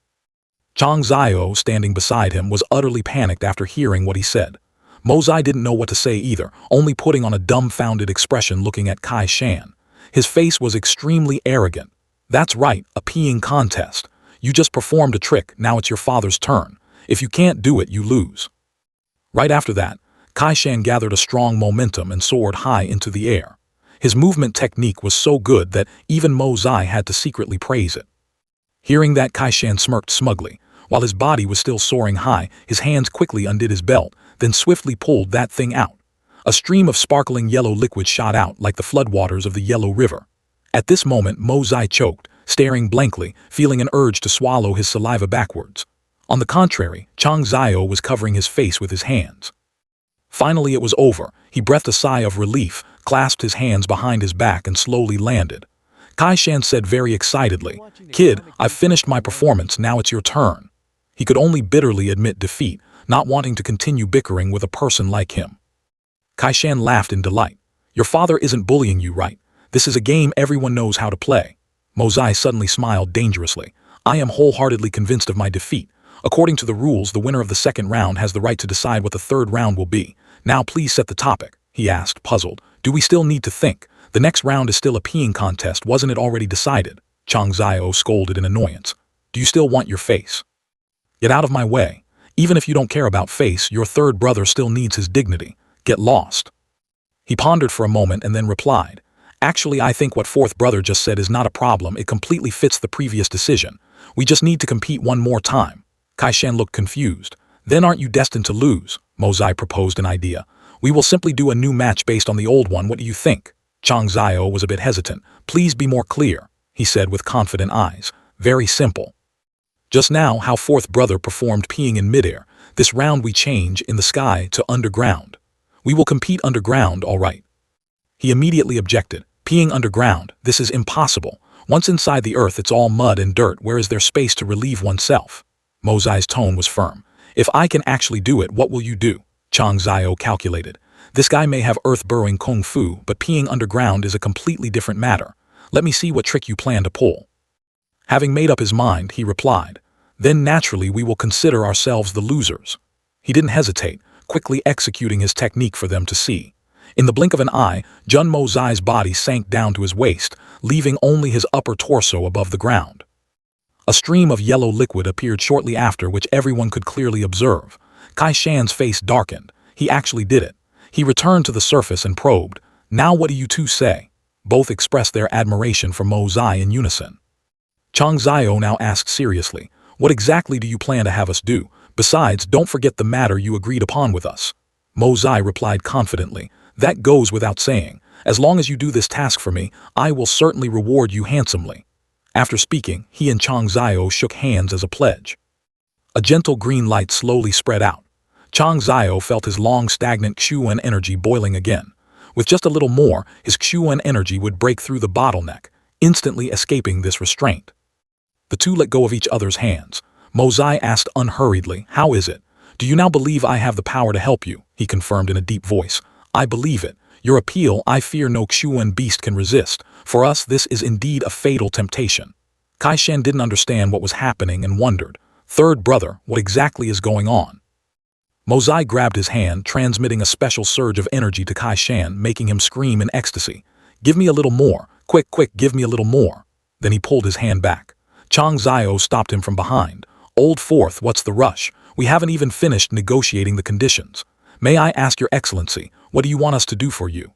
Chang Zhao, standing beside him, was utterly panicked after hearing what he said. Mozai didn't know what to say either, only putting on a dumbfounded expression looking at Kai Shan. His face was extremely arrogant. That's right, a peeing contest. You just performed a trick, now it's your father's turn. If you can't do it, you lose. Right after that, Kai Shan gathered a strong momentum and soared high into the air. His movement technique was so good that even Mozai had to secretly praise it. Hearing that, Kai Shan smirked smugly. While his body was still soaring high, his hands quickly undid his belt, then swiftly pulled that thing out. A stream of sparkling yellow liquid shot out like the floodwaters of the Yellow River. At this moment, Mozai choked, staring blankly, feeling an urge to swallow his saliva backwards. On the contrary, Chang Zhao was covering his face with his hands. Finally it was over. He breathed a sigh of relief, clasped his hands behind his back and slowly landed. Kai Shan said very excitedly, kid, I've finished my performance, now it's your turn. He could only bitterly admit defeat, not wanting to continue bickering with a person like him. Kai Shan laughed in delight. Your father isn't bullying you, right? This is a game everyone knows how to play. Mozai suddenly smiled dangerously. I am wholeheartedly convinced of my defeat. According to the rules, the winner of the 2nd round has the right to decide what the 3rd round will be. Now please set the topic, he asked, puzzled. Do we still need to think? The next round is still a peeing contest, wasn't it already decided? Chang Zhao scolded in annoyance. Do you still want your face? Get out of my way. Even if you don't care about face, your 3rd brother still needs his dignity. Get lost. He pondered for a moment and then replied, actually, I think what 4th brother just said is not a problem, it completely fits the previous decision. We just need to compete one more time. Kai Shan looked confused. Then aren't you destined to lose? Mozai proposed an idea. We will simply do a new match based on the old one, what do you think? Chang Zhao was a bit hesitant. Please be more clear, he said with confident eyes. Very simple. Just now, how 4th brother performed peeing in midair. This round we change in the sky to underground. We will compete underground, all right. He immediately objected. Peeing underground, this is impossible. Once inside the earth, it's all mud and dirt. Where is there space to relieve oneself? Mozai's tone was firm. If I can actually do it, what will you do? Chang Zhao calculated. This guy may have earth-burrowing kung fu, but peeing underground is a completely different matter. Let me see what trick you plan to pull. Having made up his mind, he replied, then naturally we will consider ourselves the losers. He didn't hesitate, quickly executing his technique for them to see. In the blink of an eye, Jun Mozai's body sank down to his waist, leaving only his upper torso above the ground. A stream of yellow liquid appeared shortly after, which everyone could clearly observe. Kai Shan's face darkened. He actually did it. He returned to the surface and probed. Now what do you two say? Both expressed their admiration for Mozai in unison. Chang Zhao now asked seriously, What exactly do you plan to have us do? Besides, don't forget the matter you agreed upon with us. Mozai replied confidently, that goes without saying. As long as you do this task for me, I will certainly reward you handsomely. After speaking, he and Chang Zhao shook hands as a pledge. A gentle green light slowly spread out. Chang Zhao felt his long stagnant Xuan energy boiling again. With just a little more, his Xuan energy would break through the bottleneck, instantly escaping this restraint. The two let go of each other's hands. Mozai asked unhurriedly, how is it? Do you now believe I have the power to help you? He confirmed in a deep voice. I believe it. Your appeal I fear no Xuan beast can resist. For us this is indeed a fatal temptation. Kai Shan didn't understand what was happening and wondered. Third brother, what exactly is going on? Mozai grabbed his hand, transmitting a special surge of energy to Kai Shan, making him scream in ecstasy. Give me a little more. Quick, quick, give me a little more. Then he pulled his hand back. Chang Zhao stopped him from behind. Old Fourth, what's the rush? We haven't even finished negotiating the conditions. May I ask your excellency, what do you want us to do for you?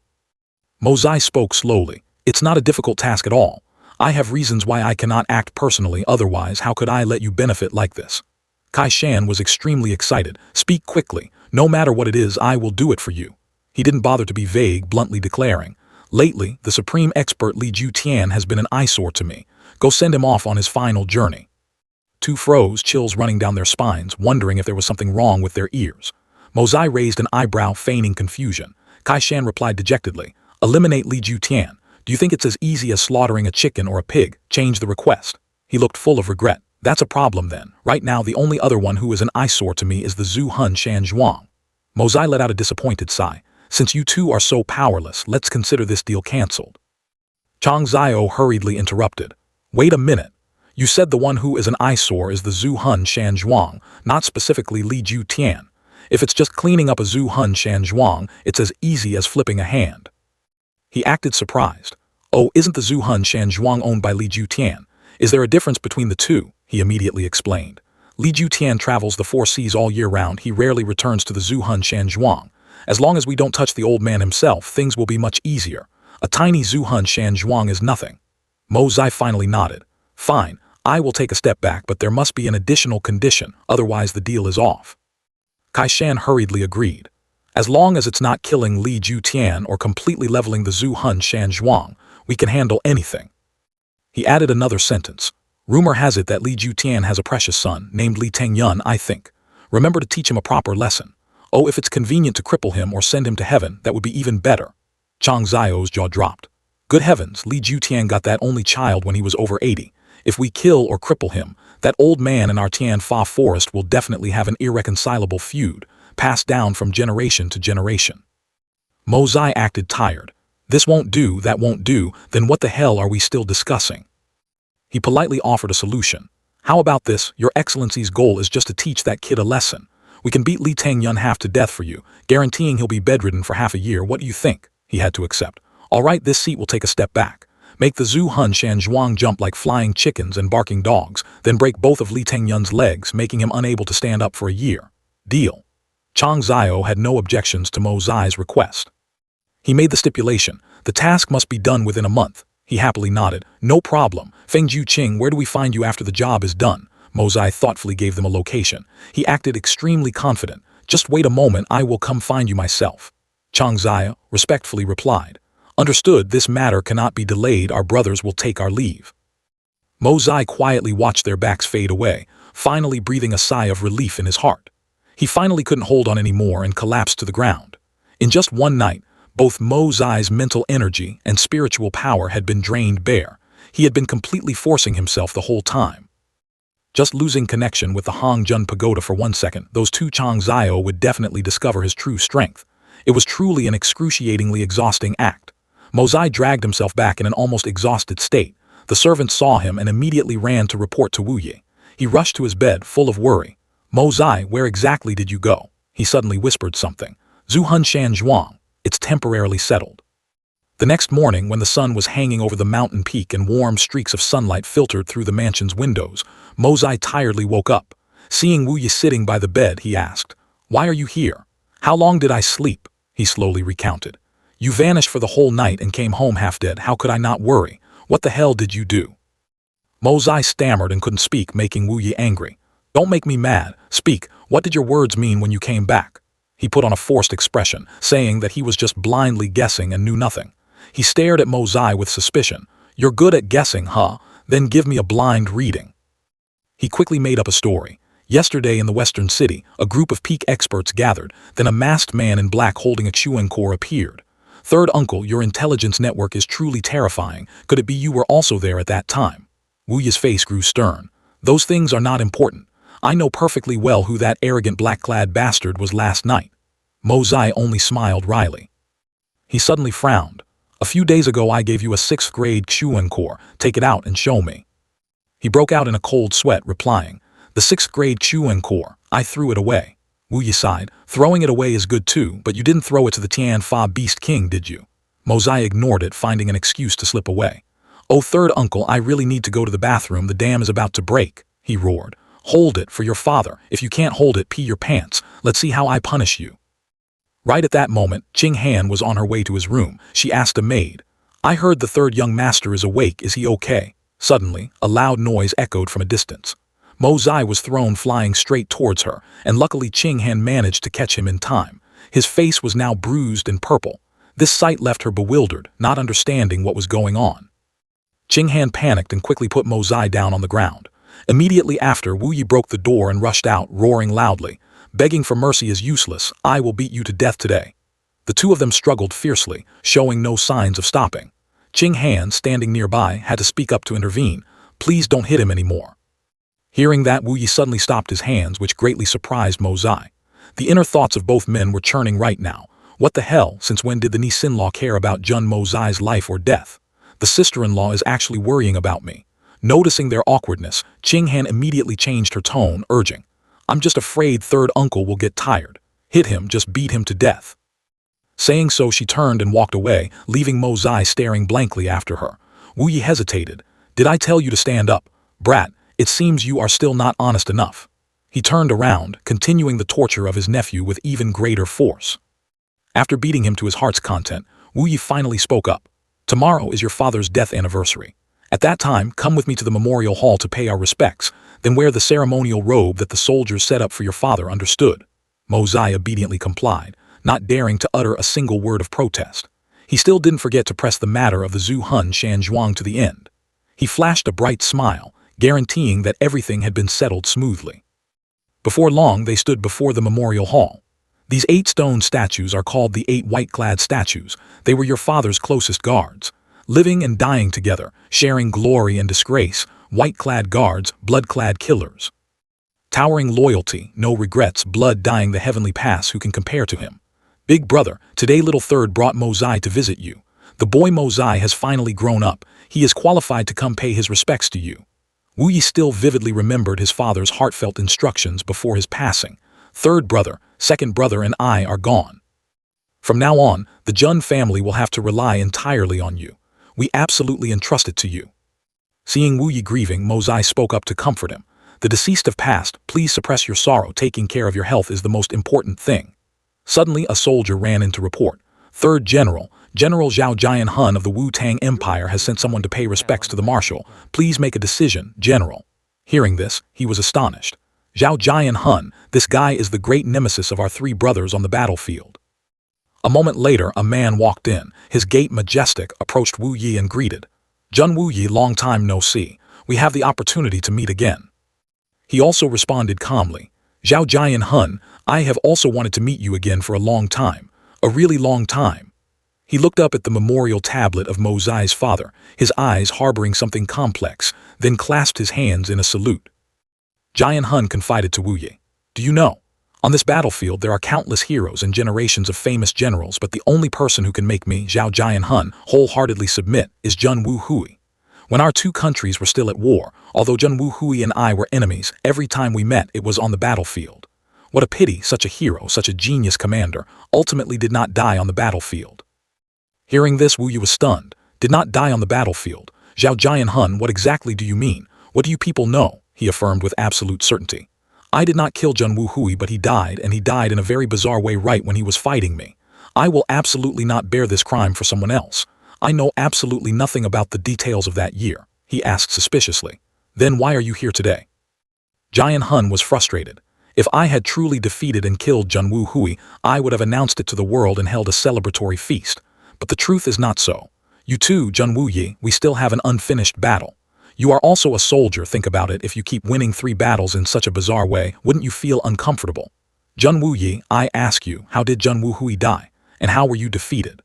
Mozai spoke slowly. It's not a difficult task at all. I have reasons why I cannot act personally, otherwise how could I let you benefit like this? Kai Shan was extremely excited. Speak quickly. No matter what it is, I will do it for you. He didn't bother to be vague, bluntly declaring. Lately, the supreme expert Li Jutian has been an eyesore to me. Go send him off on his final journey. Two froze, chills running down their spines, wondering if there was something wrong with their ears. Mozai raised an eyebrow, feigning confusion. Kai Shan replied dejectedly, eliminate Li Jutian. Do you think it's as easy as slaughtering a chicken or a pig? Change the request. He looked full of regret. That's a problem then. Right now the only other one who is an eyesore to me is the Zhu Hun Shan Zhuang. Mozai let out a disappointed sigh. Since you two are so powerless, let's consider this deal cancelled. Chang Zhao hurriedly interrupted. Wait a minute. You said the one who is an eyesore is the Zhu Hun Shan Zhuang, not specifically Li Jutian. If it's just cleaning up a Zhu Hun Shan Zhuang, it's as easy as flipping a hand. He acted surprised. Oh, isn't the Zhu Hun Shan Zhuang owned by Li Jutian? Is there a difference between the two? He immediately explained. Li Jutian travels the 4 seas all year round. He rarely returns to the Zhu Hun Shan Zhuang. As long as we don't touch the old man himself, things will be much easier. A tiny Zhu Hun Shan Zhuang is nothing. Mozai finally nodded. Fine, I will take a step back, but there must be an additional condition, otherwise the deal is off. Kai Shan hurriedly agreed. As long as it's not killing Li Jutian or completely leveling the Zhu Hun Shan Zhuang, we can handle anything. He added another sentence. Rumor has it that Li Jutian has a precious son, named Li Tengyun, I think. Remember to teach him a proper lesson. Oh, if it's convenient to cripple him or send him to heaven, that would be even better. Chang Zhao's jaw dropped. Good heavens, Li Jutian got that only child when he was over 80. If we kill or cripple him, that old man in our Tian Fa forest will definitely have an irreconcilable feud, passed down from generation to generation. Mozai acted tired. This won't do, that won't do, then what the hell are we still discussing? He politely offered a solution. How about this? Your Excellency's goal is just to teach that kid a lesson. We can beat Li Tengyun half to death for you, guaranteeing he'll be bedridden for half a year. What do you think? He had to accept. All right, this seat will take a step back. Make the Zhu Hun Shan Zhuang jump like flying chickens and barking dogs, then break both of Li Tengyun's legs, making him unable to stand up for a year. Deal. Chang Zhao had no objections to Mozai's request. He made the stipulation. The task must be done within a month. He happily nodded. No problem. Feng Juqing, where do we find you after the job is done? Mozai thoughtfully gave them a location. He acted extremely confident. Just wait a moment, I will come find you myself. Chang Zhao respectfully replied. Understood, this matter cannot be delayed, our brothers will take our leave. Mozai quietly watched their backs fade away, finally breathing a sigh of relief in his heart. He finally couldn't hold on anymore and collapsed to the ground. In just one night, both Mozai's mental energy and spiritual power had been drained bare. He had been completely forcing himself the whole time. Just losing connection with the Hongjun Pagoda for 1 second, those two Chang Zhao would definitely discover his true strength. It was truly an excruciatingly exhausting act. Mozai dragged himself back in an almost exhausted state. The servant saw him and immediately ran to report to Wu Yi. He rushed to his bed, full of worry. Mozai, where exactly did you go? He suddenly whispered something. Zhu Hun Shan Zhuang. It's temporarily settled. The next morning, when the sun was hanging over the mountain peak and warm streaks of sunlight filtered through the mansion's windows, Mozai tiredly woke up. Seeing Wu Yi sitting by the bed, he asked, Why are you here? How long did I sleep? He slowly recounted. You vanished for the whole night and came home half dead. How could I not worry? What the hell did you do? Mozai stammered and couldn't speak, making Wu Yi angry. Don't make me mad. Speak, what did your words mean when you came back? He put on a forced expression, saying that he was just blindly guessing and knew nothing. He stared at Mozai with suspicion. You're good at guessing, huh? Then give me a blind reading. He quickly made up a story. Yesterday in the Western City, a group of peak experts gathered, then a masked man in black holding a chewing core appeared. Third uncle, your intelligence network is truly terrifying. Could it be you were also there at that time? Wu Yi's face grew stern. Those things are not important. I know perfectly well who that arrogant black-clad bastard was last night. Mozai only smiled wryly. He suddenly frowned. A few days ago I gave you a 6th grade chewing core. Take it out and show me. He broke out in a cold sweat, replying, the 6th grade chewing core, I threw it away. Wu Yi sighed. Throwing it away is good too, but you didn't throw it to the Tian Fa Beast King, did you? Mozai ignored it, finding an excuse to slip away. Oh, third uncle, I really need to go to the bathroom. The dam is about to break, he roared. Hold it for your father. If you can't hold it, pee your pants. Let's see how I punish you. Right at that moment, Qing Han was on her way to his room. She asked a maid, I heard the third young master is awake. Is he okay? Suddenly, a loud noise echoed from a distance. Mozai was thrown flying straight towards her, and luckily Qing Han managed to catch him in time. His face was now bruised and purple. This sight left her bewildered, not understanding what was going on. Qing Han panicked and quickly put Mozai down on the ground. Immediately after, Wu Yi broke the door and rushed out, roaring loudly. Begging for mercy is useless. I will beat you to death today. The two of them struggled fiercely, showing no signs of stopping. Qing Han, standing nearby, had to speak up to intervene. Please don't hit him anymore. Hearing that, Wu Yi suddenly stopped his hands, which greatly surprised Mozai. The inner thoughts of both men were churning right now. What the hell, since when did the niece-in-law care about Jun Mozai's life or death? The sister-in-law is actually worrying about me. Noticing their awkwardness, Qing Han immediately changed her tone, urging, I'm just afraid third uncle will get tired. Hit him, just beat him to death. Saying so, she turned and walked away, leaving Mozai staring blankly after her. Wu Yi hesitated. Did I tell you to stand up? Brat, it seems you are still not honest enough. He turned around, continuing the torture of his nephew with even greater force. After beating him to his heart's content, Wu Yi finally spoke up. Tomorrow is your father's death anniversary. At that time, come with me to the memorial hall to pay our respects, then wear the ceremonial robe that the soldiers set up for your father, understood? Mozai obediently complied, not daring to utter a single word of protest. He still didn't forget to press the matter of the Zhu Hun Shanzhuang to the end. He flashed a bright smile, guaranteeing that everything had been settled smoothly. Before long, they stood before the memorial hall. These 8 stone statues are called the 8 white-clad statues. They were your father's closest guards. Living and dying together, sharing glory and disgrace, white-clad guards, blood-clad killers. Towering loyalty, no regrets, blood dying the heavenly pass, who can compare to him? Big brother, today little third brought Mozai to visit you. The boy Mozai has finally grown up. He is qualified to come pay his respects to you. Wu Yi still vividly remembered his father's heartfelt instructions before his passing. Third brother, second brother and I are gone. From now on, the Jun family will have to rely entirely on you. We absolutely entrust it to you. Seeing Wu Yi grieving, Mozai spoke up to comfort him. The deceased have passed. Please suppress your sorrow. Taking care of your health is the most important thing. Suddenly, a soldier ran in to report. Third General, General Zhao Jian Hun of the Wu Tang Empire has sent someone to pay respects to the marshal. Please make a decision, General. Hearing this, he was astonished. Zhao Jian Hun, this guy is the great nemesis of our 3 brothers on the battlefield. A moment later, a man walked in, his gait majestic, approached Wu Yi and greeted. Jun Wu Yi, long time no see. We have the opportunity to meet again. He also responded calmly. Zhao Jian Hun, I have also wanted to meet you again for a long time. A really long time. He looked up at the memorial tablet of Mozai's father, his eyes harboring something complex, then clasped his hands in a salute. Jian Hun confided to Wu Yi. Do you know? On this battlefield there are countless heroes and generations of famous generals, but the only person who can make me, Zhao Jian Hun, wholeheartedly submit is Jun Wu Hui. When our 2 countries were still at war, although Jun Wu Hui and I were enemies, every time we met it was on the battlefield. What a pity such a hero, such a genius commander, ultimately did not die on the battlefield. Hearing this, Wu Yi was stunned. Did not die on the battlefield. Zhao Jian Hun, what exactly do you mean? What do you people know? He affirmed with absolute certainty. I did not kill Jun Wu Hui, but he died, and he died in a very bizarre way right when he was fighting me. I will absolutely not bear this crime for someone else. I know absolutely nothing about the details of that year, he asked suspiciously. Then why are you here today? Jian Hun was frustrated. If I had truly defeated and killed Junwu Hui, I would have announced it to the world and held a celebratory feast. But the truth is not so. You too, Junwu Yi, we still have an unfinished battle. You are also a soldier, think about it. If you keep winning 3 battles in such a bizarre way, wouldn't you feel uncomfortable? Junwu Yi, I ask you, how did Junwu Hui die? And how were you defeated?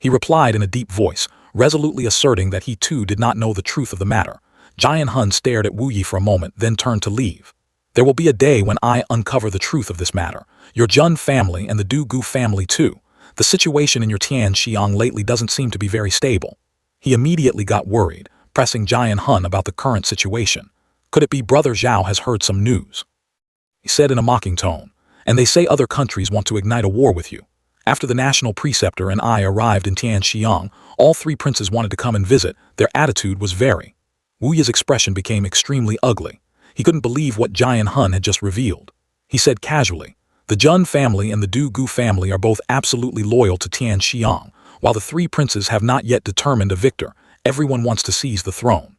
He replied in a deep voice, resolutely asserting that he too did not know the truth of the matter. Jian Hun stared at Wu Yi for a moment, then turned to leave. There will be a day when I uncover the truth of this matter. Your Jun family and the Du Gu family too. The situation in your Tianxiang lately doesn't seem to be very stable. He immediately got worried, pressing Jian Hun about the current situation. Could it be Brother Zhao has heard some news? He said in a mocking tone, and they say other countries want to ignite a war with you. After the national preceptor and I arrived in Tianxiang, all 3 princes wanted to come and visit. Their attitude was very. Wu Yi's expression became extremely ugly. He couldn't believe what Jian Hun had just revealed. He said casually, the Jun family and the Du Gu family are both absolutely loyal to Tianxiang. While the 3 princes have not yet determined a victor, everyone wants to seize the throne.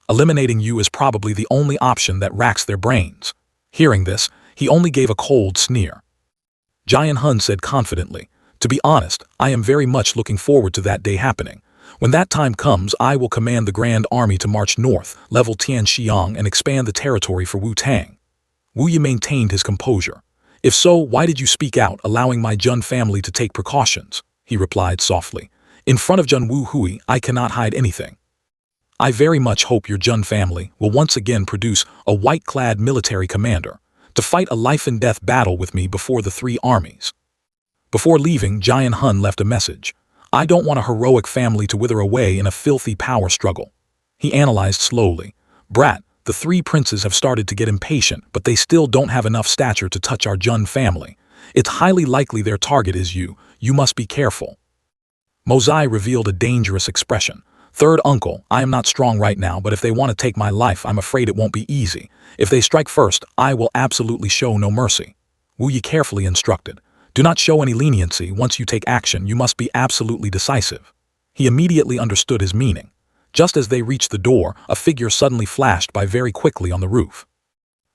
Eliminating you is probably the only option that racks their brains. Hearing this, he only gave a cold sneer. Jian Hun said confidently, to be honest, I am very much looking forward to that day happening. When that time comes, I will command the Grand Army to march north, level Tianxiang, and expand the territory for Wu Tang. Wu Yi maintained his composure. If so, why did you speak out, allowing my Jun family to take precautions? He replied softly. In front of Junwu Hui, I cannot hide anything. I very much hope your Jun family will once again produce a white-clad military commander to fight a life-and-death battle with me before the 3 armies. Before leaving, Jian Hun left a message. I don't want a heroic family to wither away in a filthy power struggle. He analyzed slowly. Brat, the 3 princes have started to get impatient, but they still don't have enough stature to touch our Jun family. It's highly likely their target is you. You must be careful. Mozai revealed a dangerous expression. Third uncle, I am not strong right now, but if they want to take my life, I'm afraid it won't be easy. If they strike first, I will absolutely show no mercy. Wu Yi carefully instructed. Do not show any leniency. Once you take action, you must be absolutely decisive. He immediately understood his meaning. Just as they reached the door, a figure suddenly flashed by very quickly on the roof.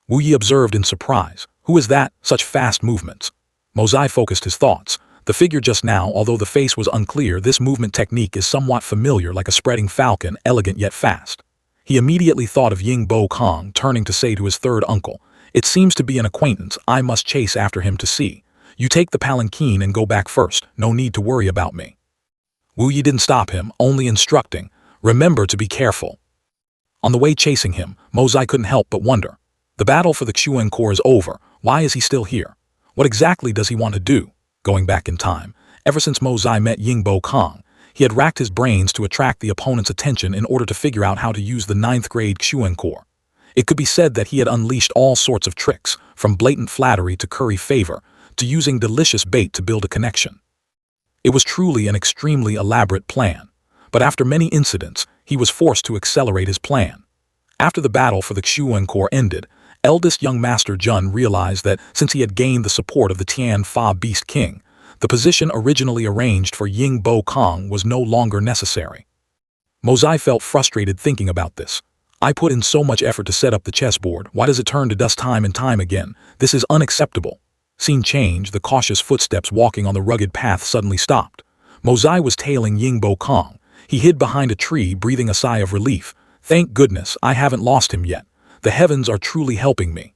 Wu Yi observed in surprise. Who is that? Such fast movements. Mozai focused his thoughts. The figure just now, although the face was unclear, this movement technique is somewhat familiar, like a spreading falcon, elegant yet fast. He immediately thought of Ying Bo Kong, turning to say to his third uncle, it seems to be an acquaintance. I must chase after him to see. You take the palanquin and go back first. No need to worry about me. Wu Yi didn't stop him, only instructing, remember to be careful. On the way chasing him, Mozai couldn't help but wonder. The battle for the Xuan Corps is over. Why is he still here? What exactly does he want to do? Going back in time, ever since Mozai met Ying Bo Kong, he had racked his brains to attract the opponent's attention in order to figure out how to use the 9th grade Xuan Corps. It could be said that he had unleashed all sorts of tricks, from blatant flattery to curry favor, to using delicious bait to build a connection. It was truly an extremely elaborate plan, but after many incidents, he was forced to accelerate his plan. After the battle for the Xuan Corps ended, eldest young Master Jun realized that since he had gained the support of the Tian Fa Beast King, the position originally arranged for Ying Bo Kong was no longer necessary. Mozai felt frustrated thinking about this. I put in so much effort to set up the chessboard. Why does it turn to dust time and time again? This is unacceptable. Scene change, the cautious footsteps walking on the rugged path suddenly stopped. Mozai was tailing Ying Bo Kong. He hid behind a tree, breathing a sigh of relief. Thank goodness, I haven't lost him yet. The heavens are truly helping me.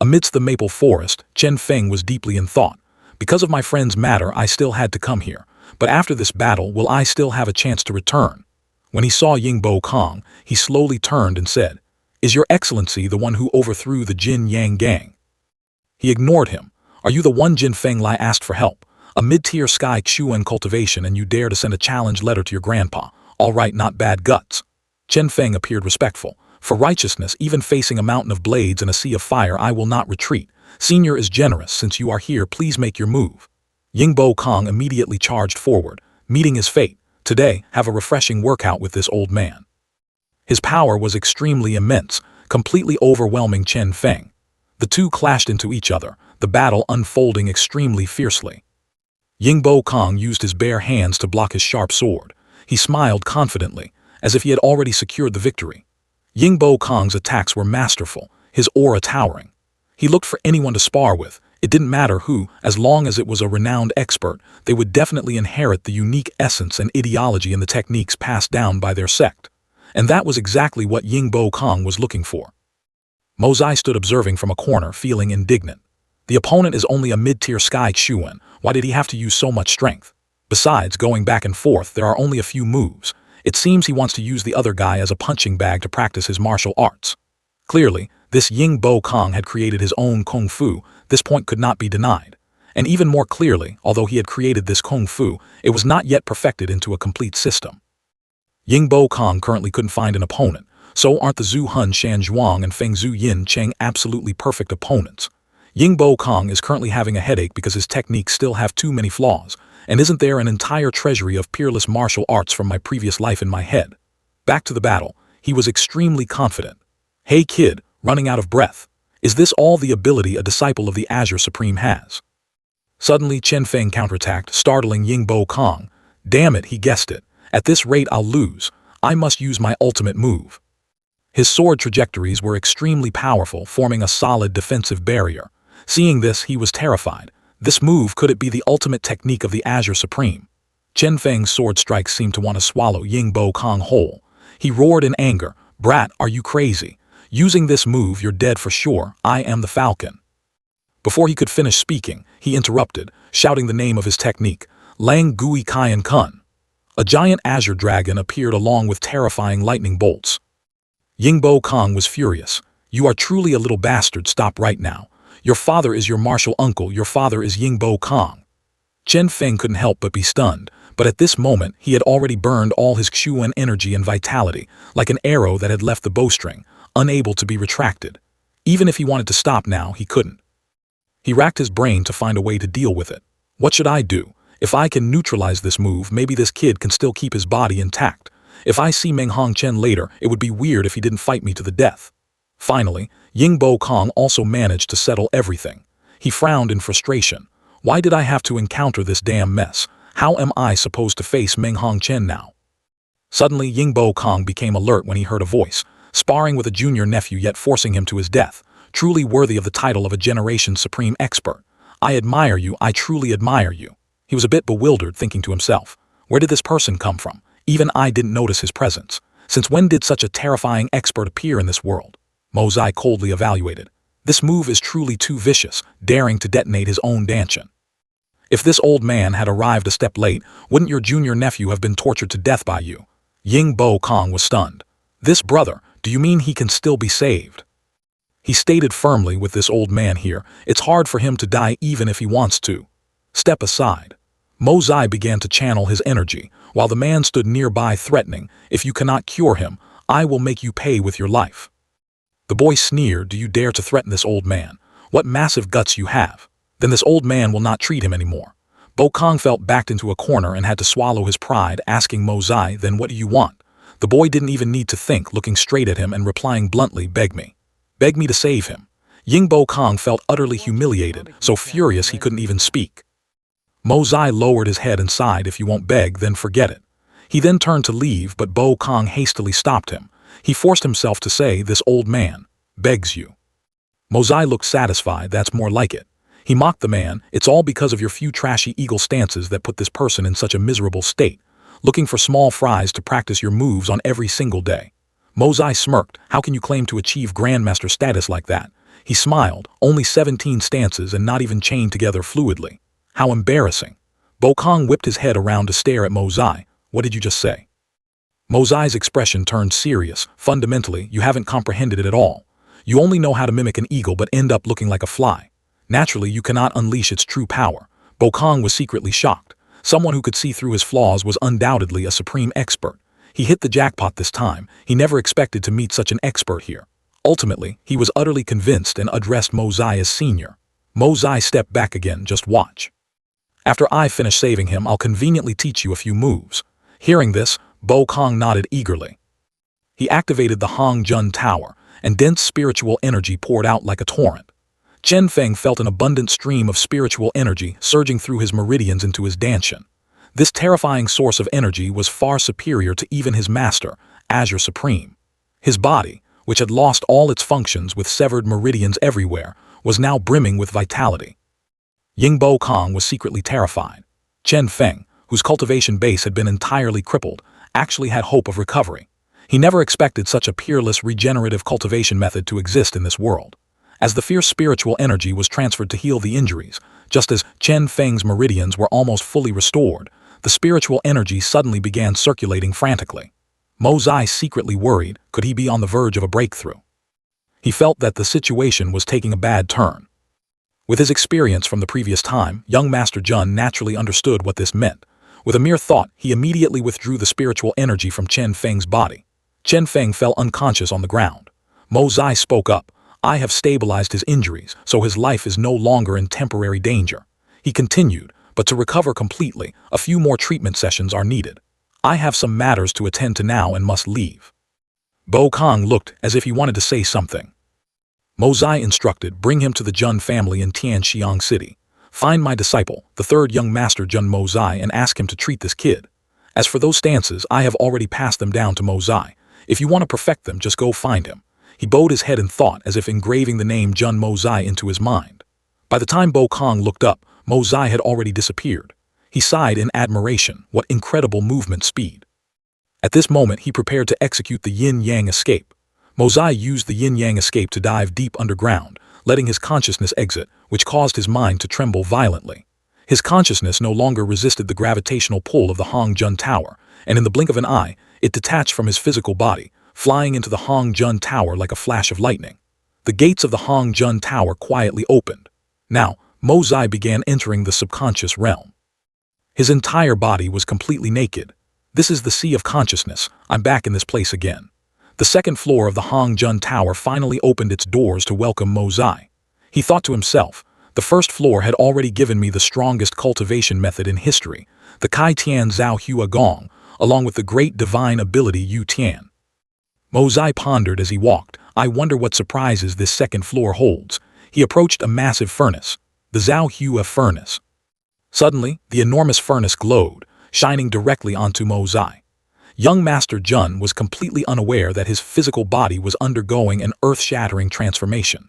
Amidst the maple forest, Chen Feng was deeply in thought. Because of my friend's matter, I still had to come here. But after this battle, will I still have a chance to return? When he saw Ying Bo Kong, he slowly turned and said, Is your excellency the one who overthrew the Jin Yang gang? He ignored him. Are you the one Jin Feng Lai asked for help? A mid-tier sky Xuan cultivation and you dare to send a challenge letter to your grandpa. All right, not bad guts. Chen Feng appeared respectful. For righteousness, even facing a mountain of blades and a sea of fire, I will not retreat. Senior is generous. Since you are here, please make your move. Ying Bo Kong immediately charged forward, meeting his fate. Today, have a refreshing workout with this old man. His power was extremely immense, completely overwhelming Chen Feng. The two clashed into each other, the battle unfolding extremely fiercely. Ying Bo Kong used his bare hands to block his sharp sword. He smiled confidently, as if he had already secured the victory. Yingbo Kong's attacks were masterful, his aura towering. He looked for anyone to spar with. It didn't matter who, as long as it was a renowned expert, they would definitely inherit the unique essence and ideology in the techniques passed down by their sect. And that was exactly what Yingbo Kong was looking for. Mozai stood observing from a corner, feeling indignant. The opponent is only a mid-tier Sky Chuan. Why did he have to use so much strength? Besides, going back and forth, there are only a few moves. It seems he wants to use the other guy as a punching bag to practice his martial arts. Clearly, this Yingbo Kong had created his own kung fu. This point could not be denied. And even more clearly, although he had created this kung fu, it was not yet perfected into a complete system. Yingbo Kong currently couldn't find an opponent. So aren't the Zhu Hun Shan Zhuang and Feng Zhu Yin Cheng absolutely perfect opponents? Yingbo Kong is currently having a headache because his techniques still have too many flaws. And isn't there an entire treasury of peerless martial arts from my previous life in my head? Back to the battle, he was extremely confident. Hey kid, running out of breath. Is this all the ability a disciple of the Azure Supreme has? Suddenly Chen Feng counterattacked, startling Yingbo Kong. Damn it, he guessed it. At this rate I'll lose. I must use my ultimate move. His sword trajectories were extremely powerful, forming a solid defensive barrier. Seeing this, he was terrified. This move, could it be the ultimate technique of the Azure Supreme? Chen Feng's sword strikes seemed to want to swallow Yingbo Kong whole. He roared in anger, "Brat, are you crazy? Using this move, you're dead for sure. I am the Falcon." Before he could finish speaking, he interrupted, shouting the name of his technique, Lang Gui Kaian Kun. A giant azure dragon appeared along with terrifying lightning bolts. Yingbo Kong was furious. "You are truly a little bastard, stop right now. Your father is your martial uncle, your father is Yingbo Kong." Chen Feng couldn't help but be stunned, but at this moment he had already burned all his Xuan energy and vitality, like an arrow that had left the bowstring, unable to be retracted. Even if he wanted to stop now, he couldn't. He racked his brain to find a way to deal with it. What should I do? If I can neutralize this move, maybe this kid can still keep his body intact. If I see Meng Hongchen later, it would be weird if he didn't fight me to the death. Finally, Yingbo Kong also managed to settle everything. He frowned in frustration. Why did I have to encounter this damn mess? How am I supposed to face Meng Hongchen now? Suddenly, Yingbo Kong became alert when he heard a voice, sparring with a junior nephew yet forcing him to his death, truly worthy of the title of a generation supreme expert. I admire you, I truly admire you. He was a bit bewildered, thinking to himself, where did this person come from? Even I didn't notice his presence. Since when did such a terrifying expert appear in this world? Mozai coldly evaluated. This move is truly too vicious, daring to detonate his own Danshin. If this old man had arrived a step late, wouldn't your junior nephew have been tortured to death by you? Yingbo Kong was stunned. This brother, do you mean he can still be saved? He stated firmly, with this old man here, it's hard for him to die even if he wants to. Step aside. Mozai began to channel his energy, while the man stood nearby threatening, if you cannot cure him, I will make you pay with your life. The boy sneered, do you dare to threaten this old man? What massive guts you have. Then this old man will not treat him anymore. Bo Kong felt backed into a corner and had to swallow his pride, asking Mozai, then what do you want? The boy didn't even need to think, looking straight at him and replying bluntly, beg me. Beg me to save him. Yingbo Kong felt utterly humiliated, so furious he couldn't even speak. Mozai lowered his head and sighed, if you won't beg, then forget it. He then turned to leave, but Bo Kong hastily stopped him. He forced himself to say, this old man begs you. Mozai looked satisfied, that's more like it. He mocked the man, it's all because of your few trashy eagle stances that put this person in such a miserable state, looking for small fries to practice your moves on every single day. Mozai smirked, how can you claim to achieve Grandmaster status like that? He smiled, only 17 stances and not even chained together fluidly. How embarrassing. Bo Kong whipped his head around to stare at Mozai. What did you just say? Mozai's expression turned serious. Fundamentally, you haven't comprehended it at all. You only know how to mimic an eagle but end up looking like a fly. Naturally, you cannot unleash its true power. Bo Kong was secretly shocked. Someone who could see through his flaws was undoubtedly a supreme expert. He hit the jackpot this time. He never expected to meet such an expert here. Ultimately, he was utterly convinced and addressed Mozai as senior. Mozai stepped back again, just watch. After I finish saving him, I'll conveniently teach you a few moves. Hearing this, Bo Kong nodded eagerly. He activated the Hong Jun Tower, and dense spiritual energy poured out like a torrent. Chen Feng felt an abundant stream of spiritual energy surging through his meridians into his Danshin. This terrifying source of energy was far superior to even his master, Azure Supreme. His body, which had lost all its functions with severed meridians everywhere, was now brimming with vitality. Yingbo Kong was secretly terrified. Chen Feng, whose cultivation base had been entirely crippled, actually had hope of recovery. He never expected such a peerless regenerative cultivation method to exist in this world. As the fierce spiritual energy was transferred to heal the injuries, just as Chen Feng's meridians were almost fully restored, the spiritual energy suddenly began circulating frantically. Mo Zai secretly worried, could he be on the verge of a breakthrough? He felt that the situation was taking a bad turn. With his experience from the previous time, young Master Jun naturally understood what this meant. With a mere thought, he immediately withdrew the spiritual energy from Chen Feng's body. Chen Feng fell unconscious on the ground. Mo Zai spoke up. I have stabilized his injuries, so his life is no longer in temporary danger. He continued, but to recover completely, a few more treatment sessions are needed. I have some matters to attend to now and must leave. Bo Kong looked as if he wanted to say something. Mo Zai instructed, bring him to the Jun family in Tianxiang City. Find my disciple, the third young master Jun Mo Zai, and ask him to treat this kid. As for those stances, I have already passed them down to Mo Zai. If you want to perfect them, just go find him. He bowed his head in thought, as if engraving the name Jun Mo Zai into his mind. By the time Bo Kong looked up, Mo Zai had already disappeared. He sighed in admiration. What incredible movement speed. At this moment, he prepared to execute the yin-yang escape. Mo Zai used the yin-yang escape to dive deep underground, letting his consciousness exit, which caused his mind to tremble violently. His consciousness no longer resisted the gravitational pull of the Hong Jun Tower, and in the blink of an eye, it detached from his physical body, flying into the Hong Jun Tower like a flash of lightning. The gates of the Hong Jun Tower quietly opened. Now, Mo Zai began entering the subconscious realm. His entire body was completely naked. This is the Sea of Consciousness. I'm back in this place again. The second floor of the Hong Jun Tower finally opened its doors to welcome Mo Zai. He thought to himself, the first floor had already given me the strongest cultivation method in history, the Kai Tian Zhao Hua Gong, along with the great divine ability Yu Tian. Mo Zai pondered as he walked. I wonder what surprises this second floor holds. He approached a massive furnace, the Zhao Hua furnace. Suddenly, the enormous furnace glowed, shining directly onto Mo Zai. Young Master Jun was completely unaware that his physical body was undergoing an earth-shattering transformation.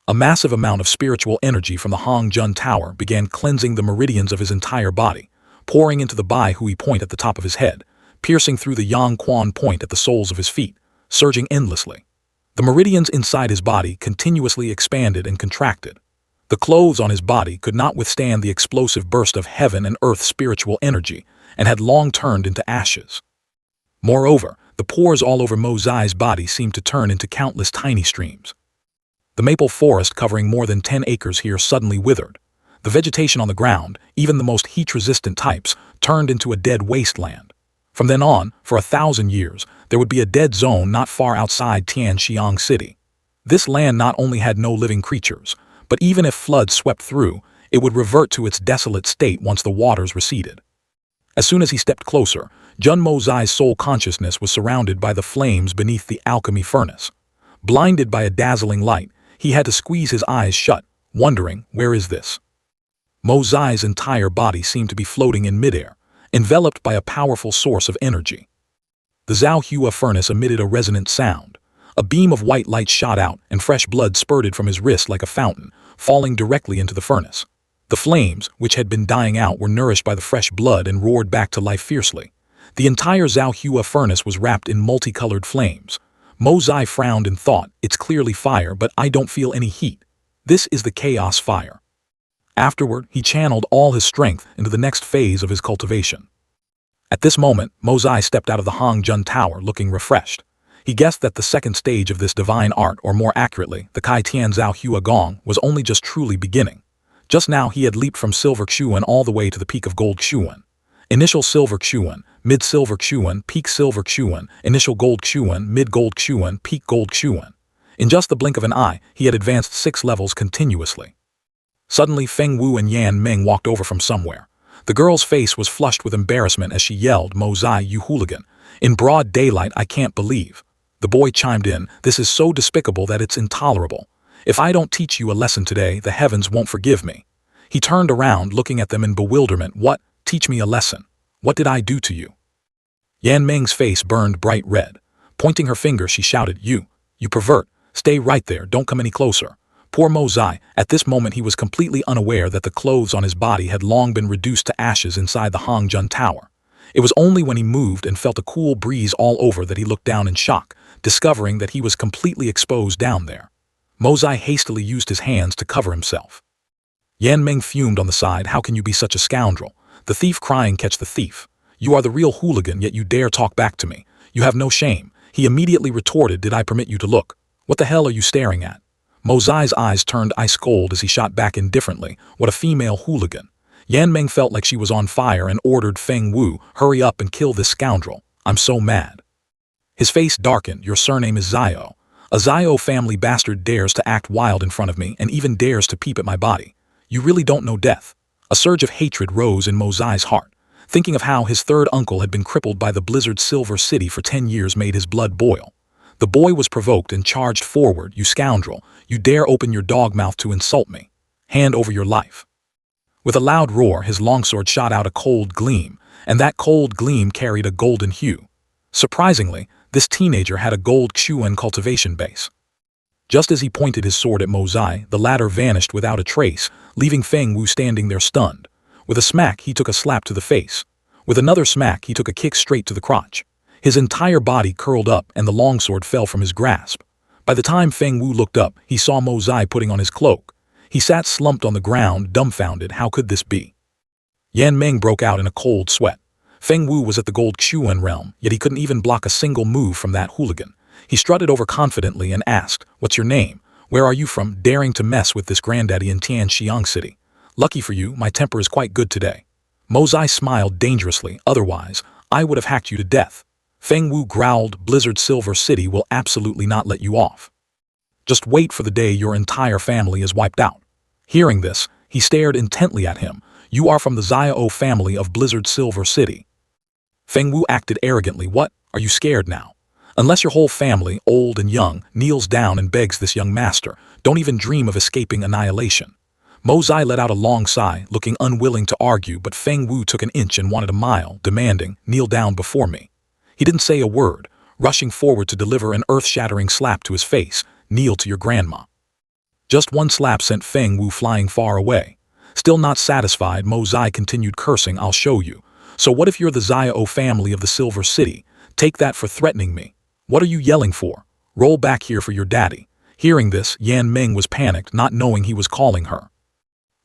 A massive amount of spiritual energy from the Hong Jun Tower began cleansing the meridians of his entire body, pouring into the Bai Hui point at the top of his head, piercing through the Yang Quan point at the soles of his feet, surging endlessly. The meridians inside his body continuously expanded and contracted. The clothes on his body could not withstand the explosive burst of heaven and earth spiritual energy and had long turned into ashes. Moreover, the pores all over Mo Zai's body seemed to turn into countless tiny streams. The maple forest covering more than 10 acres here suddenly withered. The vegetation on the ground, even the most heat-resistant types, turned into a dead wasteland. From then on, for 1,000 years, there would be a dead zone not far outside Tianxiang City. This land not only had no living creatures, but even if floods swept through, it would revert to its desolate state once the waters receded. As soon as he stepped closer, Jun Mo Zai's soul consciousness was surrounded by the flames beneath the alchemy furnace. Blinded by a dazzling light, he had to squeeze his eyes shut, wondering, where is this? Mo Zai's entire body seemed to be floating in midair, enveloped by a powerful source of energy. The Zhao Hua furnace emitted a resonant sound. A beam of white light shot out, and fresh blood spurted from his wrist like a fountain, falling directly into the furnace. The flames, which had been dying out, were nourished by the fresh blood and roared back to life fiercely. The entire Zhao Hua furnace was wrapped in multicolored flames. Mo Zai frowned and thought, it's clearly fire, but I don't feel any heat. This is the chaos fire. Afterward, he channeled all his strength into the next phase of his cultivation. At this moment, Mo Zai stepped out of the Hong Jun Tower looking refreshed. He guessed that the second stage of this divine art, or more accurately, the Kai Tian Zhao Hua Gong, was only just truly beginning. Just now he had leaped from Silver Xuan all the way to the peak of Gold Xuan. Initial Silver Xuan, Mid-Silver Xuan, Peak Silver Xuan, Initial Gold Xuan, Mid-Gold Xuan, Peak Gold Xuan. In just the blink of an eye, he had advanced 6 levels continuously. Suddenly Feng Wu and Yan Meng walked over from somewhere. The girl's face was flushed with embarrassment as she yelled, Mo Zai, you hooligan. In broad daylight, I can't believe. The boy chimed in, this is so despicable that it's intolerable. If I don't teach you a lesson today, the heavens won't forgive me. He turned around, looking at them in bewilderment. What? Teach me a lesson. What did I do to you? Yan Meng's face burned bright red. Pointing her finger, she shouted, you. You pervert. Stay right there, don't come any closer. Poor Mozai, at this moment he was completely unaware that the clothes on his body had long been reduced to ashes inside the Hongjun Tower. It was only when he moved and felt a cool breeze all over that he looked down in shock, discovering that he was completely exposed down there. Mozai hastily used his hands to cover himself. Yan Meng fumed on the side. How can you be such a scoundrel? The thief crying catch the thief. You are the real hooligan, yet you dare talk back to me. You have no shame. He immediately retorted, did I permit you to look? What the hell are you staring at? Mozai's eyes turned ice cold as he shot back indifferently. What a female hooligan. Yan Meng felt like she was on fire and ordered Feng Wu, hurry up and kill this scoundrel. I'm so mad. His face darkened. Your surname is Zio. A Zio family bastard dares to act wild in front of me and even dares to peep at my body. You really don't know death. A surge of hatred rose in Mozai's heart. Thinking of how his third uncle had been crippled by the Blizzard Silver City for 10 years made his blood boil. The boy was provoked and charged forward. You scoundrel, you dare open your dog mouth to insult me. Hand over your life. With a loud roar, his longsword shot out a cold gleam, and that cold gleam carried a golden hue. Surprisingly, this teenager had a gold Xuan cultivation base. Just as he pointed his sword at Mozai, the latter vanished without a trace, leaving Feng Wu standing there stunned. With a smack, he took a slap to the face. With another smack, he took a kick straight to the crotch. His entire body curled up and the longsword fell from his grasp. By the time Feng Wu looked up, he saw Mozai putting on his cloak. He sat slumped on the ground, dumbfounded. How could this be? Yan Meng broke out in a cold sweat. Feng Wu was at the Gold Xuan realm, yet he couldn't even block a single move from that hooligan. He strutted over confidently and asked, what's your name? Where are you from, daring to mess with this granddaddy in Tianxiang City? Lucky for you, my temper is quite good today. Mozai smiled dangerously, otherwise, I would have hacked you to death. Feng Wu growled, Blizzard Silver City will absolutely not let you off. Just wait for the day your entire family is wiped out. Hearing this, he stared intently at him. You are from the Zio family of Blizzard Silver City. Feng Wu acted arrogantly. What? Are you scared now? Unless your whole family, old and young, kneels down and begs this young master, don't even dream of escaping annihilation. Mozai let out a long sigh, looking unwilling to argue, but Feng Wu took an inch and wanted a mile, demanding, kneel down before me. He didn't say a word, rushing forward to deliver an earth-shattering slap to his face. Kneel to your grandma. Just one slap sent Feng Wu flying far away. Still not satisfied, Mozai continued cursing, I'll show you. So what if you're the Zio family of the Silver City? Take that for threatening me. What are you yelling for? Roll back here for your daddy. Hearing this, Yan Meng was panicked, not knowing he was calling her.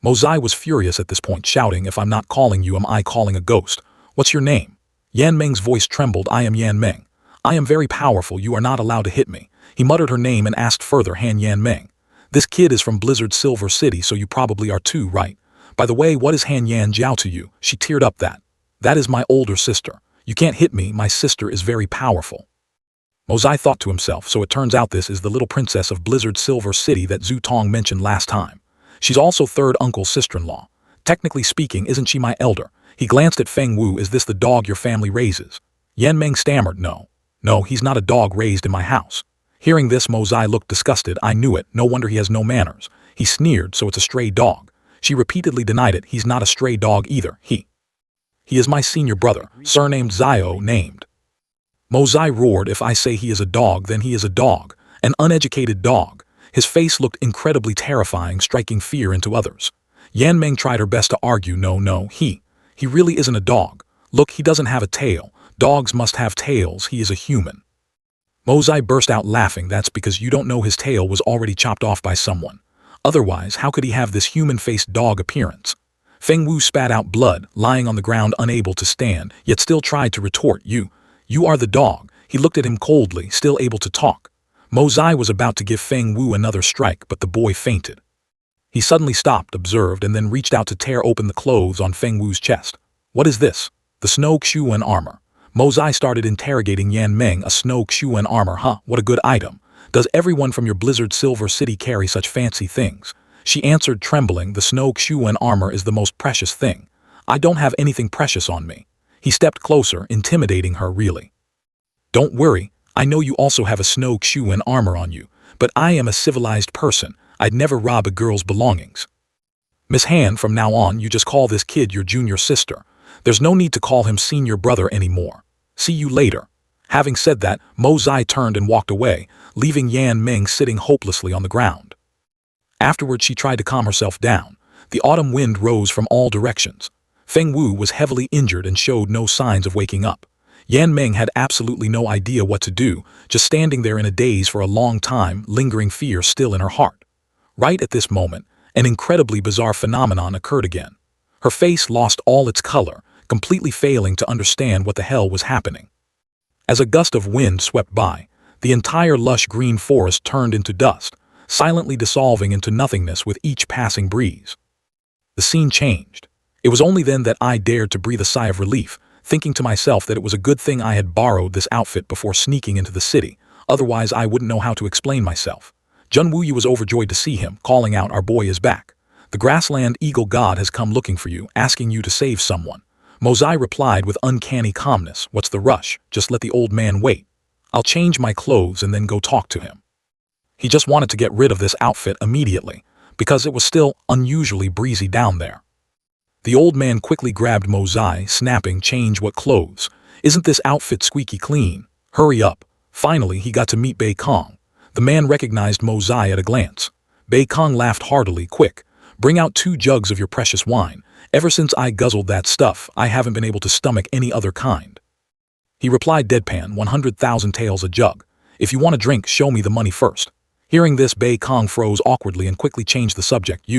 Mozai was furious at this point, shouting, if I'm not calling you, am I calling a ghost? What's your name? Yan Meng's voice trembled, I am Yan Meng. I am very powerful, you are not allowed to hit me. He muttered her name and asked further, Han Yan Meng. This kid is from Blizzard Silver City, so you probably are too, right? By the way, what is Han Yan Jiao to you? She teared up that is my older sister. You can't hit me, my sister is very powerful. Mozai thought to himself, so it turns out this is the little princess of Blizzard Silver City that Zhu Tong mentioned last time. She's also third uncle's sister-in-law. Technically speaking, isn't she my elder? He glanced at Feng Wu, is this the dog your family raises? Yan Meng stammered, no, he's not a dog raised in my house. Hearing this, Mozai looked disgusted. I knew it, no wonder he has no manners. He sneered, so it's a stray dog. She repeatedly denied it, he's not a stray dog either, he is my senior brother, surnamed Zio named. Mozai roared, if I say he is a dog, then he is a dog, an uneducated dog. His face looked incredibly terrifying, striking fear into others. Yan Meng tried her best to argue, no, he really isn't a dog. Look, he doesn't have a tail. Dogs must have tails, he is a human. Mozai burst out laughing, that's because you don't know his tail was already chopped off by someone. Otherwise, how could he have this human-faced dog appearance? Feng Wu spat out blood, lying on the ground unable to stand, yet still tried to retort, you are the dog. He looked at him coldly, still able to talk. Mozai was about to give Feng Wu another strike, but the boy fainted. He suddenly stopped, observed, and then reached out to tear open the clothes on Feng Wu's chest. What is this? The Snow Xuan armor. Mozai started interrogating Yan Meng. A Snow Xuan armor, huh? What a good item. Does everyone from your Blizzard Silver City carry such fancy things? She answered, trembling, the Snow Xuan armor is the most precious thing. I don't have anything precious on me. He stepped closer, intimidating her really. Don't worry, I know you also have a Snow Xuan armor on you, but I am a civilized person. I'd never rob a girl's belongings. Miss Han, from now on, you just call this kid your junior sister. There's no need to call him senior brother anymore. See you later. Having said that, Mo Zai turned and walked away, leaving Yan Ming sitting hopelessly on the ground. Afterward, she tried to calm herself down. The autumn wind rose from all directions. Feng Wu was heavily injured and showed no signs of waking up. Yan Ming had absolutely no idea what to do, just standing there in a daze for a long time, lingering fear still in her heart. Right at this moment, an incredibly bizarre phenomenon occurred again. Her face lost all its color, completely failing to understand what the hell was happening. As a gust of wind swept by, the entire lush green forest turned into dust, silently dissolving into nothingness with each passing breeze. The scene changed. It was only then that I dared to breathe a sigh of relief, thinking to myself that it was a good thing I had borrowed this outfit before sneaking into the city, otherwise I wouldn't know how to explain myself. Jun Wuyu was overjoyed to see him, calling out, "Our boy is back. The grassland eagle god has come looking for you, asking you to save someone." Mo Zai replied with uncanny calmness, "What's the rush? Just let the old man wait. I'll change my clothes and then go talk to him." He just wanted to get rid of this outfit immediately, because it was still unusually breezy down there. The old man quickly grabbed Mo Zai, snapping, "Change what clothes? Isn't this outfit squeaky clean? Hurry up." Finally, he got to meet Bei Kong. The man recognized Mo Zai at a glance. Bei Kong laughed heartily, "Quick, bring out 2 jugs of your precious wine. Ever since I guzzled that stuff, I haven't been able to stomach any other kind." He replied deadpan, 100,000 taels a jug. "If you want a drink, show me the money first." Hearing this, Bei Kong froze awkwardly and quickly changed the subject.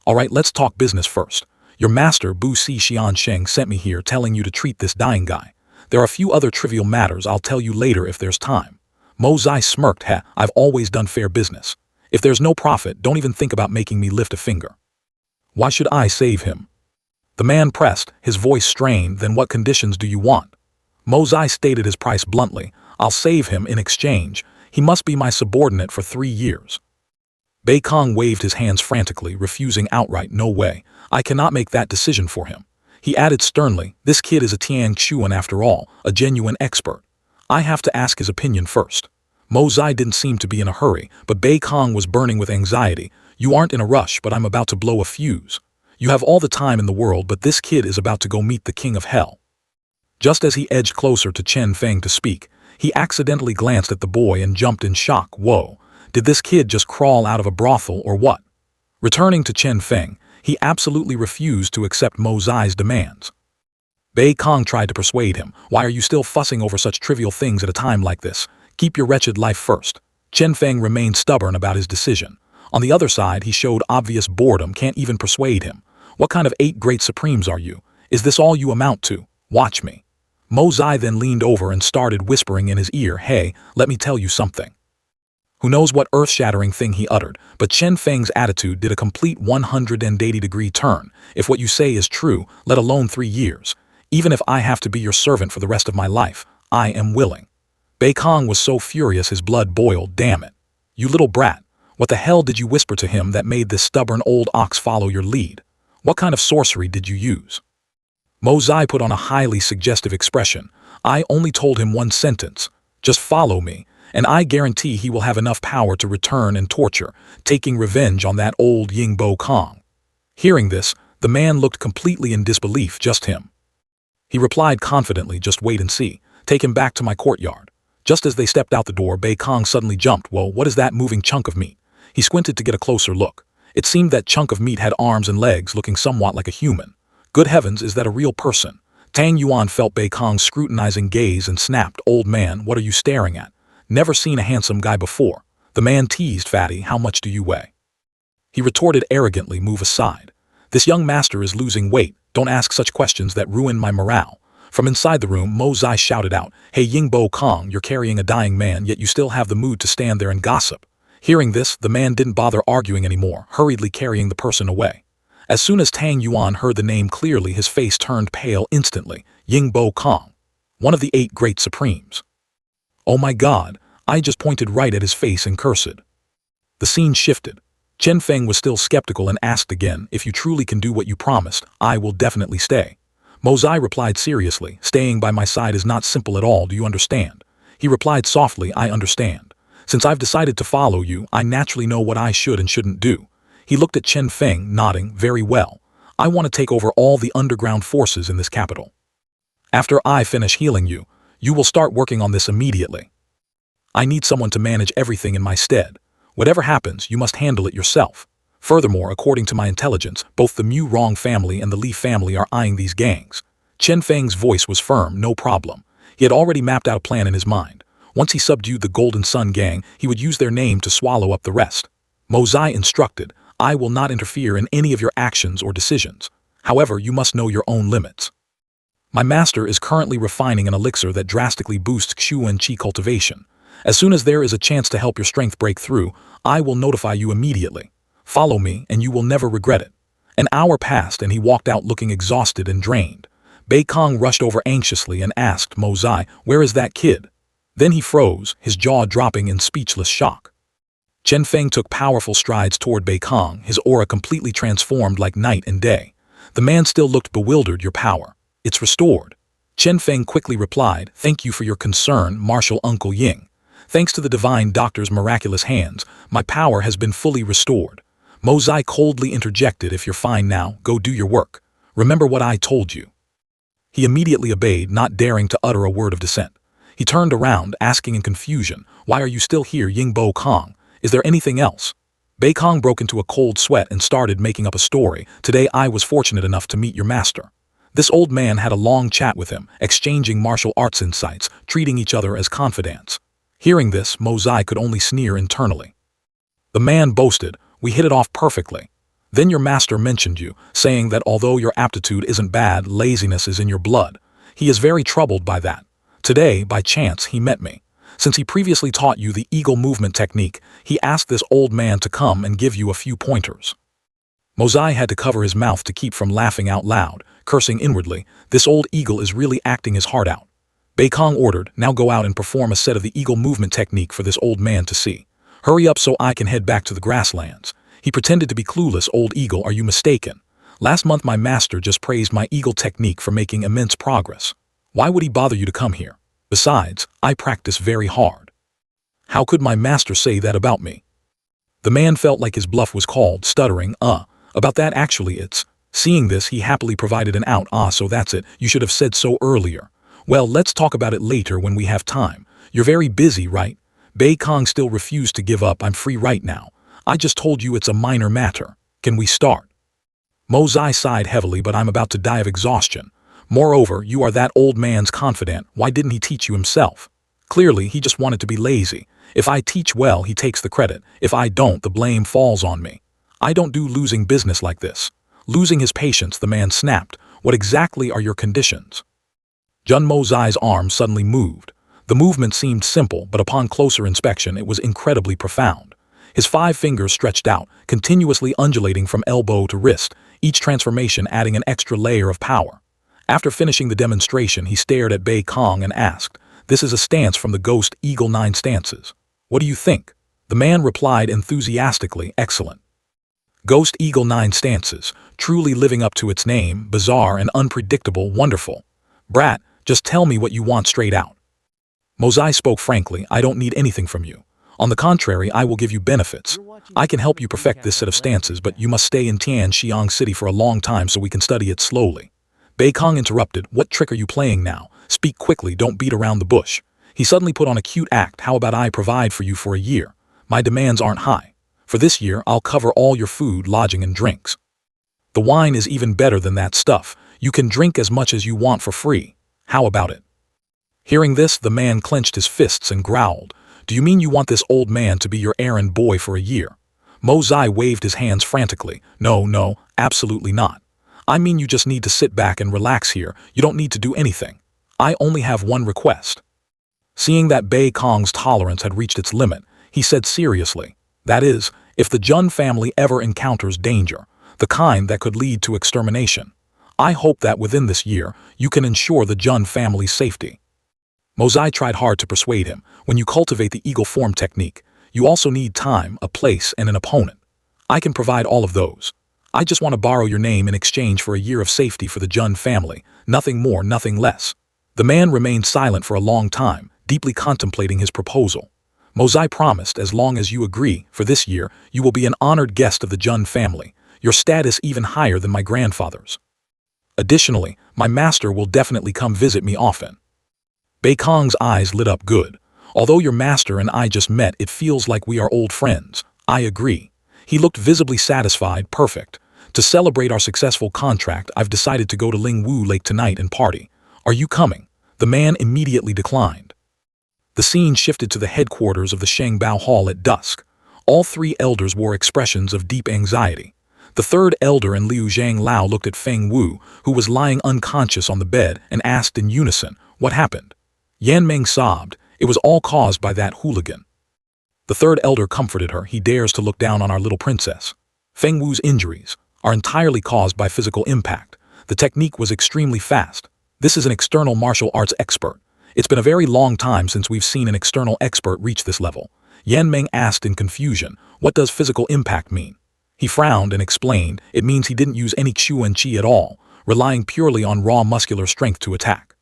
Alright, let's talk business first. Your master, Bu Si Xiansheng, sent me here telling you to treat this dying guy. There are a few other trivial matters I'll tell you later if there's time. Mo Zai smirked. I've always done fair business. If there's no profit, don't even think about making me lift a finger. Why should I save him? The man pressed, his voice strained. Then what conditions do you want? Mo Zai stated his price bluntly. I'll save him in exchange. He must be my subordinate for 3 years. Bei Kong waved his hands frantically, refusing outright. "No way. I cannot make that decision for him." He added sternly, "This kid is a Tian Xuan after all, a genuine expert. I have to ask his opinion first." Mo Zai didn't seem to be in a hurry, but Bei Kong was burning with anxiety. "You aren't in a rush, but I'm about to blow a fuse. You have all the time in the world, but this kid is about to go meet the king of hell." Just as he edged closer to Chen Feng to speak, he accidentally glanced at the boy and jumped in shock. Whoa, did this kid just crawl out of a brothel or what? Returning to Chen Feng, he absolutely refused to accept Mo Zai's demands. Bei Kong tried to persuade him. "Why are you still fussing over such trivial things at a time like this? Keep your wretched life first." Chen Feng remained stubborn about his decision. On the other side, he showed obvious boredom, can't even persuade him. "What kind of 8 great supremes are you? Is this all you amount to? Watch me." Mo Zai then leaned over and started whispering in his ear, "Hey, let me tell you something." Who knows what earth-shattering thing he uttered, but Chen Feng's attitude did a complete 180-degree turn. "If what you say is true, let alone 3 years. Even if I have to be your servant for the rest of my life, I am willing." Bei Kong was so furious his blood boiled. "Damn it. You little brat. What the hell did you whisper to him that made this stubborn old ox follow your lead? What kind of sorcery did you use?" Mo Zai put on a highly suggestive expression. "I only told him one sentence. Just follow me, and I guarantee he will have enough power to return and torture, taking revenge on that old Yingbo Kong." Hearing this, the man looked completely in disbelief. "Just him?" He replied confidently, "Just wait and see. Take him back to my courtyard." Just as they stepped out the door, Bei Kong suddenly jumped. "Whoa, what is that moving chunk of meat?" He squinted to get a closer look. It seemed that chunk of meat had arms and legs, looking somewhat like a human. Good heavens, is that a real person? Tang Yuan felt Bei Kong's scrutinizing gaze and snapped, "Old man, what are you staring at? Never seen a handsome guy before." The man teased, "Fatty, how much do you weigh?" He retorted arrogantly, "Move aside. This young master is losing weight. Don't ask such questions that ruin my morale." From inside the room, Mo Zai shouted out, "Hey Yingbo Kong, you're carrying a dying man, yet you still have the mood to stand there and gossip." Hearing this, the man didn't bother arguing anymore, hurriedly carrying the person away. As soon as Tang Yuan heard the name clearly, his face turned pale instantly. Yingbo Kong, one of the 8 great supremes. Oh my god, I just pointed right at his face and cursed. The scene shifted. Chen Feng was still skeptical and asked again, "If you truly can do what you promised, I will definitely stay." Mo Zai replied seriously, "Staying by my side is not simple at all, do you understand?" He replied softly, "I understand. Since I've decided to follow you, I naturally know what I should and shouldn't do." He looked at Chen Feng, nodding, "Very well. I want to take over all the underground forces in this capital. After I finish healing you, You will start working on this immediately. I need someone to manage everything in my stead. Whatever happens, you must handle it yourself. Furthermore, according to my intelligence, both the Mu Rong family and the Li family are eyeing these gangs. Chen Feng's voice was firm, no problem. He had already mapped out a plan in his mind. Once he subdued the Golden Sun gang, he would use their name to swallow up the rest. Mo Zai instructed, I will not interfere in any of your actions or decisions. However, you must know your own limits. My master is currently refining an elixir that drastically boosts Xuan Qi cultivation. As soon as there is a chance to help your strength break through, I will notify you immediately. Follow me, and you will never regret it. An hour passed, and he walked out looking exhausted and drained. Bei Kong rushed over anxiously and asked Mo Zai, where is that kid? Then he froze, his jaw dropping in speechless shock. Chen Feng took powerful strides toward Bei Kong, his aura completely transformed like night and day. The man still looked bewildered. Your power. It's restored. Chen Feng quickly replied, thank you for your concern, Martial Uncle Ying. Thanks to the divine doctor's miraculous hands, my power has been fully restored. Mo Zai coldly interjected, if you're fine now, go do your work. Remember what I told you. He immediately obeyed, not daring to utter a word of dissent. He turned around, asking in confusion, why are you still here, Yingbo Kong? Is there anything else? Bei Kong broke into a cold sweat and started making up a story. Today I was fortunate enough to meet your master. This old man had a long chat with him, exchanging martial arts insights, treating each other as confidants. Hearing this, Mo Zai could only sneer internally. The man boasted, we hit it off perfectly. Then your master mentioned you, saying that although your aptitude isn't bad, laziness is in your blood. He is very troubled by that. Today, by chance, he met me. Since he previously taught you the eagle movement technique, he asked this old man to come and give you a few pointers. Mo Zai had to cover his mouth to keep from laughing out loud, cursing inwardly, this old eagle is really acting his heart out. Bei Kong ordered, now go out and perform a set of the eagle movement technique for this old man to see. Hurry up so I can head back to the grasslands. He pretended to be clueless. Old eagle, are you mistaken? Last month my master just praised my eagle technique for making immense progress. Why would he bother you to come here? Besides, I practice very hard. How could my master say that about me? The man felt like his bluff was called, stuttering, about that actually it's. Seeing this, he happily provided an out, so that's it, you should have said so earlier. Well, let's talk about it later when we have time. You're very busy, right? Bei Kong still refused to give up. I'm free right now. I just told you it's a minor matter. Can we start? Mo Zai sighed heavily, but I'm about to die of exhaustion. Moreover, you are that old man's confidant. Why didn't he teach you himself? Clearly, he just wanted to be lazy. If I teach well, he takes the credit. If I don't, the blame falls on me. I don't do losing business like this. Losing his patience, the man snapped. What exactly are your conditions? Jun Mo Zai's arm suddenly moved. The movement seemed simple, but upon closer inspection it was incredibly profound. His 5 fingers stretched out, continuously undulating from elbow to wrist, each transformation adding an extra layer of power. After finishing the demonstration, he stared at Bei Kong and asked, this is a stance from the Ghost Eagle 9 stances. What do you think? The man replied enthusiastically, excellent. Ghost Eagle 9 stances, truly living up to its name, bizarre and unpredictable, wonderful. Brat, just tell me what you want straight out. Mo Zai spoke frankly, I don't need anything from you. On the contrary, I will give you benefits. I can help you perfect this set of stances, but you must stay in Tianxiang City for a long time so we can study it slowly. Bei Kong interrupted, what trick are you playing now? Speak quickly, don't beat around the bush. He suddenly put on a cute act, how about I provide for you for a year? My demands aren't high. For this year, I'll cover all your food, lodging, and drinks. The wine is even better than that stuff. You can drink as much as you want for free. How about it? Hearing this, the man clenched his fists and growled, do you mean you want this old man to be your errand boy for a year? Mo Zai waved his hands frantically. No, absolutely not. I mean you just need to sit back and relax here. You don't need to do anything. I only have one request. Seeing that Bei Kong's tolerance had reached its limit, he said seriously, that is, if the Jun family ever encounters danger, the kind that could lead to extermination, I hope that within this year you can ensure the Jun family's safety. Mo Zai tried hard to persuade him, when you cultivate the eagle form technique, you also need time, a place, and an opponent. I can provide all of those. I just want to borrow your name in exchange for a year of safety for the Jun family, nothing more, nothing less. The man remained silent for a long time, deeply contemplating his proposal. Mo Zai promised, as long as you agree, for this year, you will be an honored guest of the Jun family, your status even higher than my grandfather's. Additionally, my master will definitely come visit me often. Beikong's eyes lit up good. Although your master and I just met, it feels like we are old friends. I agree. He looked visibly satisfied. Perfect. To celebrate our successful contract, I've decided to go to Lingwu Lake tonight and party. Are you coming? The man immediately declined. The scene shifted to the headquarters of the Shengbao Hall at dusk. All three elders wore expressions of deep anxiety. The third elder and Liu Zhanglao looked at Feng Wu, who was lying unconscious on the bed, and asked in unison, "What happened?" Yan Meng sobbed. It was all caused by that hooligan. The third elder comforted her. He dares to look down on our little princess. Feng Wu's injuries are entirely caused by physical impact. The technique was extremely fast. This is an external martial arts expert. It's been a very long time since we've seen an external expert reach this level. Yan Meng asked in confusion, "What does physical impact mean?" He frowned and explained, "It means he didn't use any Xuan Qi at all, relying purely on raw muscular strength to attack."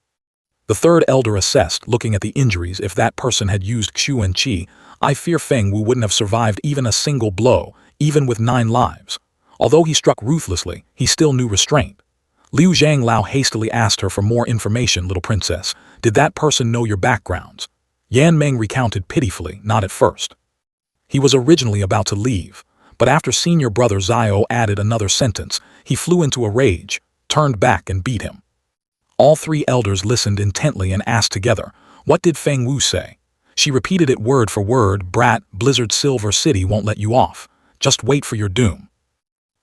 The third elder assessed, looking at the injuries. If that person had used Xuan Qi, I fear Feng Wu wouldn't have survived even a single blow, even with 9 lives. Although he struck ruthlessly, he still knew restraint. Liu Zhanglao hastily asked her for more information. "Little princess, did that person know your backgrounds?" Yan Meng recounted pitifully, "Not at first. He was originally about to leave, but after senior brother Zio added another sentence, he flew into a rage, turned back and beat him." All three elders listened intently and asked together, "What did Feng Wu say?" She repeated it word for word, "Brat, Blizzard Silver City won't let you off. Just wait for your doom."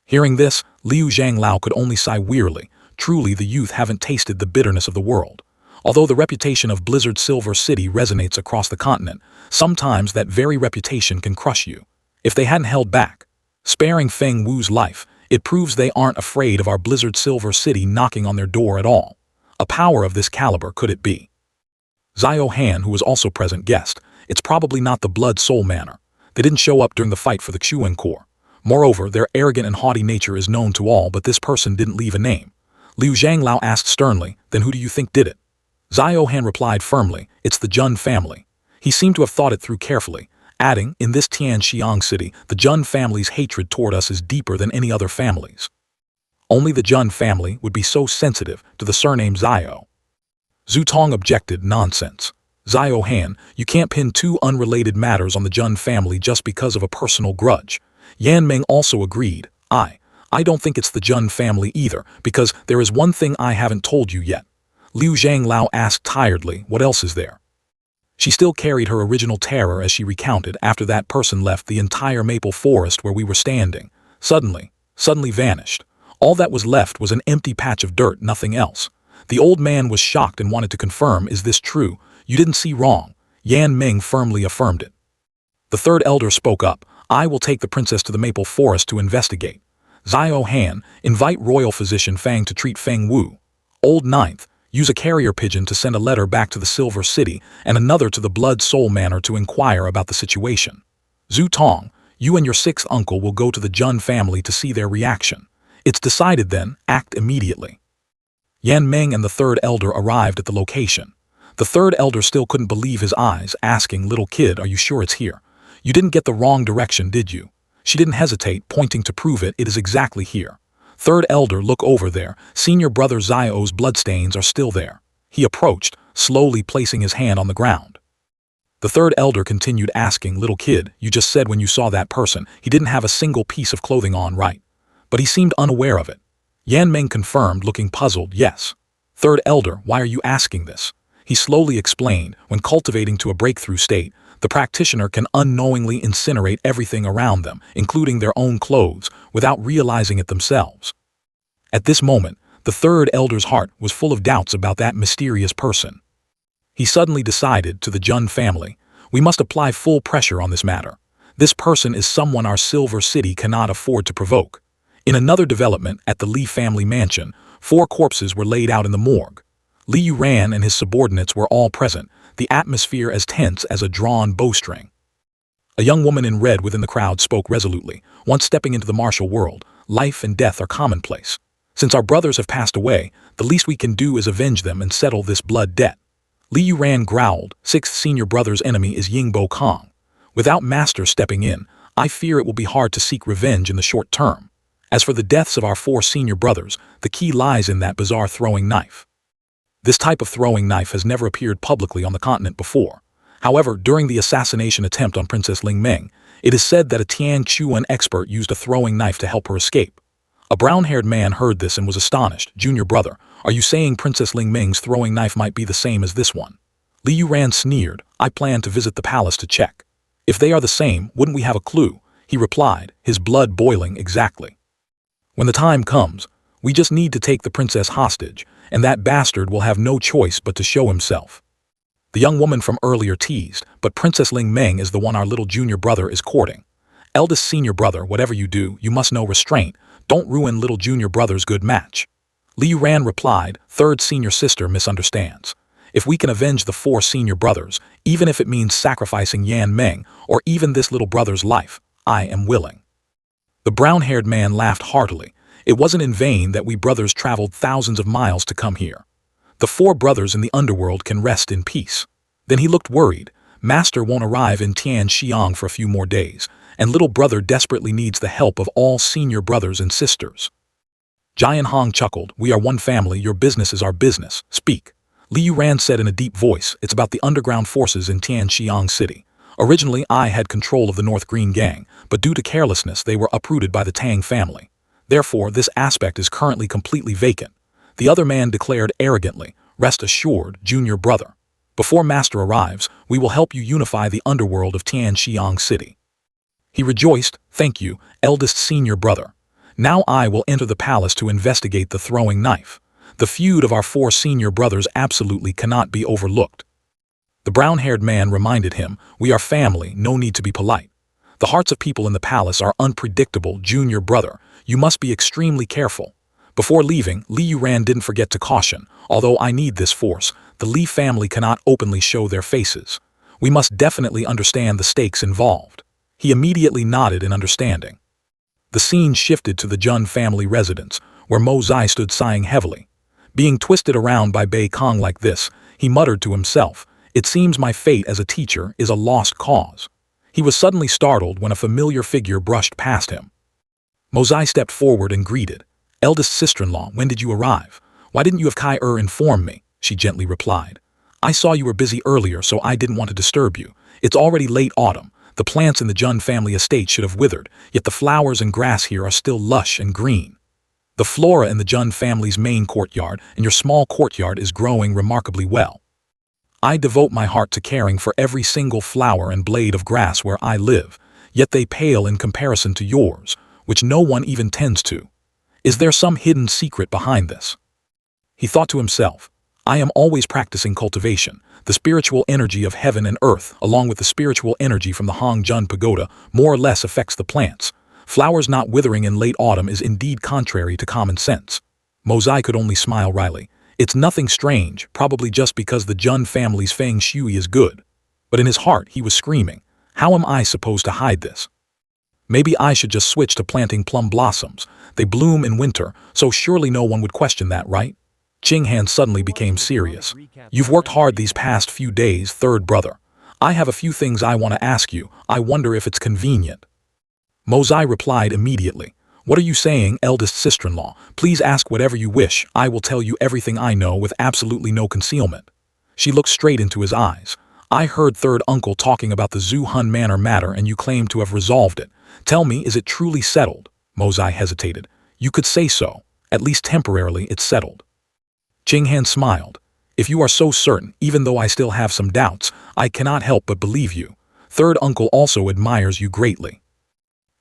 Hearing this, Liu Zhanglao could only sigh wearily. Truly, the youth haven't tasted the bitterness of the world. Although the reputation of Blizzard Silver City resonates across the continent, sometimes that very reputation can crush you. If they hadn't held back, sparing Feng Wu's life, it proves they aren't afraid of our Blizzard Silver City knocking on their door at all. A power of this caliber could it be? Zio Han, who was also present, guessed, "It's probably not the Blood Soul Manor. They didn't show up during the fight for the Xuan Corps. Moreover, their arrogant and haughty nature is known to all, but this person didn't leave a name." Liu Zhanglao asked sternly, "Then who do you think did it?" Zio Han replied firmly, "It's the Jun family." He seemed to have thought it through carefully, adding, "In this Tianxiang city, the Jun family's hatred toward us is deeper than any other family's. Only the Jun family would be so sensitive to the surname Zio." Zhu Tong objected, "Nonsense. Zio Han, you can't pin 2 unrelated matters on the Jun family just because of a personal grudge." Yan Meng also agreed, I don't think it's the Jun family either, because there is one thing I haven't told you yet." Liu Zhanglao asked tiredly, "What else is there?" She still carried her original terror as she recounted. "After that person left, the entire maple forest where we were standing suddenly vanished. All that was left was an empty patch of dirt, nothing else." The old man was shocked and wanted to confirm, "Is this true? You didn't see wrong." Yan Meng firmly affirmed it. The third elder spoke up, "I will take the princess to the maple forest to investigate." Zio Han, invite royal physician Fang to treat Feng Wu. Old Ninth, use a carrier pigeon to send a letter back to the Silver City and another to the Blood Soul Manor to inquire about the situation. Zhu Tong, you and your 6th uncle will go to the Jun family to see their reaction. It's decided then, act immediately. Yan Meng and the third elder arrived at the location. The third elder still couldn't believe his eyes, asking, "Little kid, are you sure it's here? You didn't get the wrong direction, did you?" She didn't hesitate, pointing to prove it. "It is exactly here." Third elder, "Look over there. Senior brother Zio's bloodstains are still there." He approached, slowly placing his hand on the ground. The third elder continued asking, "Little kid, you just said when you saw that person, he didn't have a single piece of clothing on, right?" But he seemed unaware of it. Yan Meng confirmed, looking puzzled, "Yes." Third elder, "Why are you asking this?" He slowly explained, "When cultivating to a breakthrough state, the practitioner can unknowingly incinerate everything around them, including their own clothes, without realizing it themselves." At this moment, the third elder's heart was full of doubts about that mysterious person. He suddenly decided, to the Jun family, "We must apply full pressure on this matter. This person is someone our Silver City cannot afford to provoke." In another development, at the Li family mansion, 4 corpses were laid out in the morgue. Li Yuran and his subordinates were all present, the atmosphere as tense as a drawn bowstring. A young woman in red within the crowd spoke resolutely, "Once stepping into the martial world, life and death are commonplace. Since our brothers have passed away, the least we can do is avenge them and settle this blood debt." Li Yuran growled, "6th senior brother's enemy is Yingbo Kong. Without master stepping in, I fear it will be hard to seek revenge in the short term. As for the deaths of our 4 senior brothers, the key lies in that bizarre throwing knife." This type of throwing knife has never appeared publicly on the continent before. However, during the assassination attempt on Princess Ling Ming, it is said that a Tian Chuan expert used a throwing knife to help her escape. A brown-haired man heard this and was astonished. "Junior brother, are you saying Princess Ling Ming's throwing knife might be the same as this one?" Li Yuran sneered. "I plan to visit the palace to check. If they are the same, wouldn't we have a clue?" he replied, his blood boiling. "Exactly. When the time comes, we just need to take the princess hostage, and that bastard will have no choice but to show himself." The young woman from earlier teased, "But Princess Ling Ming is the one our little junior brother is courting. Eldest senior brother, whatever you do, you must know restraint. Don't ruin little junior brother's good match." Li Yuran replied, "Third senior sister misunderstands. If we can avenge the 4 senior brothers, even if it means sacrificing Yan Meng, or even this little brother's life, I am willing." The brown-haired man laughed heartily. "It wasn't in vain that we brothers traveled thousands of miles to come here. The 4 brothers in the underworld can rest in peace." Then he looked worried. "Master won't arrive in Tianxiang for a few more days, and little brother desperately needs the help of all senior brothers and sisters." Jian Hong chuckled. "We are one family, your business is our business. Speak." Li Yuran said in a deep voice, "It's about the underground forces in Tianxiang City. Originally, I had control of the North Green Gang, but due to carelessness they were uprooted by the Tang family. Therefore, this aspect is currently completely vacant." The other man declared arrogantly, "Rest assured, junior brother. Before Master arrives, we will help you unify the underworld of Tianxiang City." He rejoiced. "Thank you, eldest senior brother. Now I will enter the palace to investigate the throwing knife. The feud of our 4 senior brothers absolutely cannot be overlooked." The brown-haired man reminded him, "We are family, no need to be polite. The hearts of people in the palace are unpredictable, junior brother. You must be extremely careful." Before leaving, Li Yuran didn't forget to caution, "Although I need this force, the Li family cannot openly show their faces. We must definitely understand the stakes involved." He immediately nodded in understanding. The scene shifted to the Jun family residence, where Mo Zai stood sighing heavily. Being twisted around by Bei Kong like this, he muttered to himself, "It seems my fate as a teacher is a lost cause." He was suddenly startled when a familiar figure brushed past him. Mo Zai stepped forward and greeted. "Eldest sister-in-law, when did you arrive? Why didn't you have Kai inform me?" she gently replied. "I saw you were busy earlier, so I didn't want to disturb you. It's already late autumn. The plants in the Jun family estate should have withered, yet the flowers and grass here are still lush and green. The flora in the Jun family's main courtyard and your small courtyard is growing remarkably well. I devote my heart to caring for every single flower and blade of grass where I live, yet they pale in comparison to yours, which no one even tends to. Is there some hidden secret behind this?" He thought to himself, "I am always practicing cultivation. The spiritual energy of heaven and earth, along with the spiritual energy from the Hong Jun Pagoda, more or less affects the plants. Flowers not withering in late autumn is indeed contrary to common sense." Mo Zai could only smile wryly. "It's nothing strange, probably just because the Jun family's feng shui is good." But in his heart he was screaming, "How am I supposed to hide this? Maybe I should just switch to planting plum blossoms. They bloom in winter, so surely no one would question that, right?" Jing Han suddenly became serious. "You've worked hard these past few days, third brother. I have a few things I want to ask you. I wonder if it's convenient." Mo Zai replied immediately. "What are you saying, eldest sister-in-law? Please ask whatever you wish. I will tell you everything I know with absolutely no concealment." She looked straight into his eyes. "I heard third uncle talking about the Zhu Hun Manor matter and you claim to have resolved it. Tell me, is it truly settled?" Mo Zai hesitated. "You could say so. At least temporarily it's settled." Jing Han smiled. "If you are so certain, even though I still have some doubts, I cannot help but believe you. Third uncle also admires you greatly."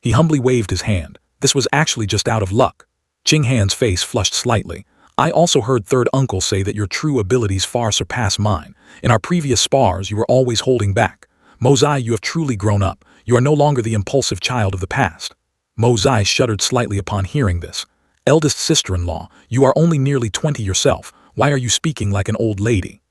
He humbly waved his hand. This was actually just out of luck. Jing Han's face flushed slightly. "I also heard third uncle say that your true abilities far surpass mine. In our previous spars you were always holding back. Mo Zai, you have truly grown up. You are no longer the impulsive child of the past." Mo Zai shuddered slightly upon hearing this. "Eldest sister-in-law, you are only nearly 20 yourself. Why are you speaking like an old lady?"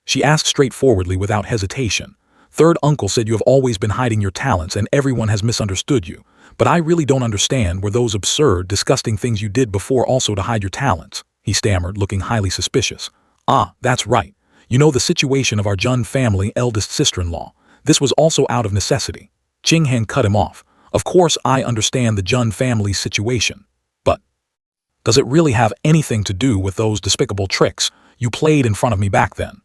She asked straightforwardly without hesitation. "Third uncle said you have always been hiding your talents and everyone has misunderstood you. But I really don't understand were those absurd, disgusting things you did before also to hide your talents," he stammered, looking highly suspicious. "Ah, that's right. You know the situation of our Jun family, eldest sister-in-law. This was also out of necessity." Jing Han cut him off. "Of course I understand the Jun family's situation. But does it really have anything to do with those despicable tricks? You played in front of me back then."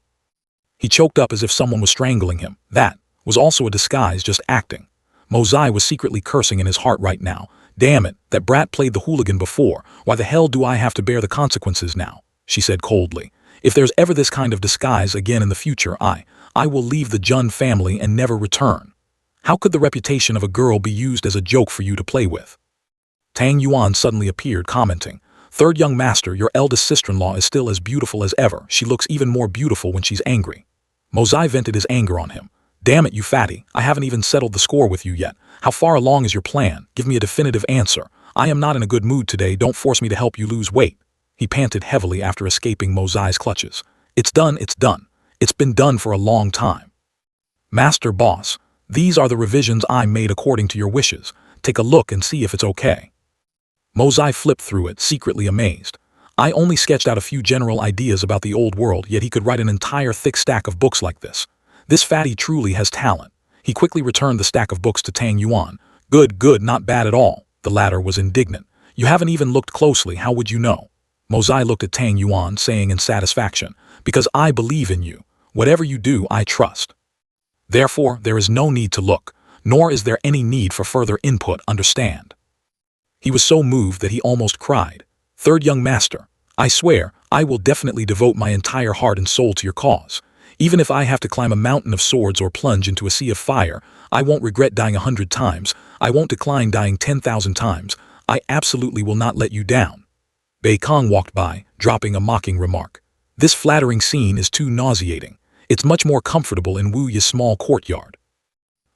He choked up as if someone was strangling him. That was also a disguise, just acting. Mosai was secretly cursing in his heart right now. "Damn it, that brat played the hooligan before. Why the hell do I have to bear the consequences now?" she said coldly. "If there's ever this kind of disguise again in the future, I will leave the Jun family and never return. How could the reputation of a girl be used as a joke for you to play with?" Tang Yuan suddenly appeared, commenting, "Third young master, your eldest sister-in-law is still as beautiful as ever. She looks even more beautiful when she's angry." Mosai vented his anger on him. "Damn it, you fatty, I haven't even settled the score with you yet. How far along is your plan? Give me a definitive answer. I am not in a good mood today, don't force me to help you lose weight." He panted heavily after escaping Mosai's clutches. "It's done, it's done. It's been done for a long time. Master Boss, these are the revisions I made according to your wishes. Take a look and see if it's okay." Mosai flipped through it, secretly amazed. I only sketched out a few general ideas about the old world, yet he could write an entire thick stack of books like this. This fatty truly has talent. He quickly returned the stack of books to Tang Yuan. "Good, good, not bad at all." The latter was indignant. "You haven't even looked closely, how would you know?" Mosai looked at Tang Yuan, saying in satisfaction, "Because I believe in you. Whatever you do, I trust. Therefore, there is no need to look, nor is there any need for further input, understand?" He was so moved that he almost cried. "Third young master, I swear, I will definitely devote my entire heart and soul to your cause. Even if I have to climb a mountain of swords or plunge into a sea of fire, I won't regret dying 100 times. I won't decline dying 10,000 times. I absolutely will not let you down." Bei Kong walked by, dropping a mocking remark. "This flattering scene is too nauseating. It's much more comfortable in Wu Yi's small courtyard."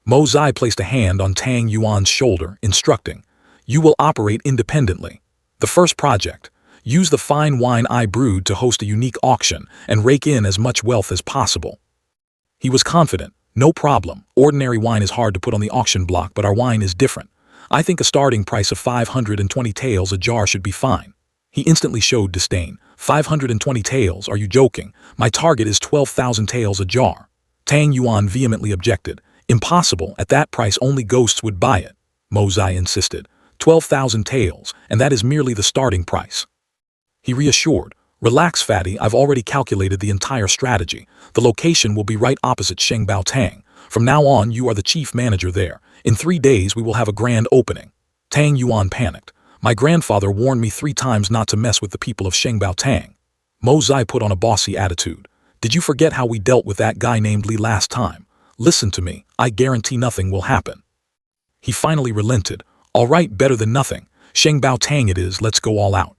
Mosai placed a hand on Tang Yuan's shoulder, instructing, "You will operate independently. The first project, use the fine wine I brewed to host a unique auction and rake in as much wealth as possible." He was confident. "No problem. Ordinary wine is hard to put on the auction block, but our wine is different. I think a starting price of 520 taels a jar should be fine." He instantly showed disdain. 520 taels, are you joking? My target is 12,000 taels a jar." Tang Yuan vehemently objected. "Impossible, at that price only ghosts would buy it." Mosai insisted. 12,000 taels, and that is merely the starting price." He reassured, "Relax, fatty, I've already calculated the entire strategy. The location will be right opposite Shengbao Tang. From now on, you are the chief manager there. In 3 days, we will have a grand opening." Tang Yuan panicked. "My grandfather warned me 3 times not to mess with the people of Shengbao Tang." Mosai put on a bossy attitude. "Did you forget how we dealt with that guy named Li last time? Listen to me, I guarantee nothing will happen." He finally relented. "All right, better than nothing. Shengbao Tang it is, let's go all out."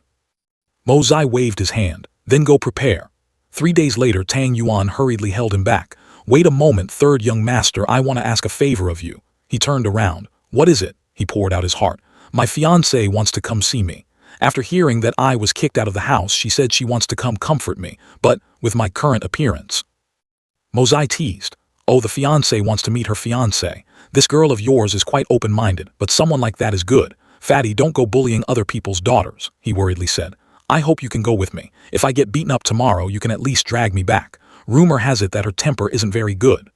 Mosai waved his hand. "Then go prepare." 3 days later, Tang Yuan hurriedly held him back. "Wait a moment, third young master, I want to ask a favor of you." He turned around. "What is it?" He poured out his heart. "My fiancée wants to come see me. After hearing that I was kicked out of the house, she said she wants to come comfort me, but with my current appearance." Mosai teased. "Oh, the fiancée wants to meet her fiancé. This girl of yours is quite open-minded, but someone like that is good. Fatty, don't go bullying other people's daughters," he worriedly said. "I hope you can go with me. If I get beaten up tomorrow, you can at least drag me back. Rumor has it that her temper isn't very good."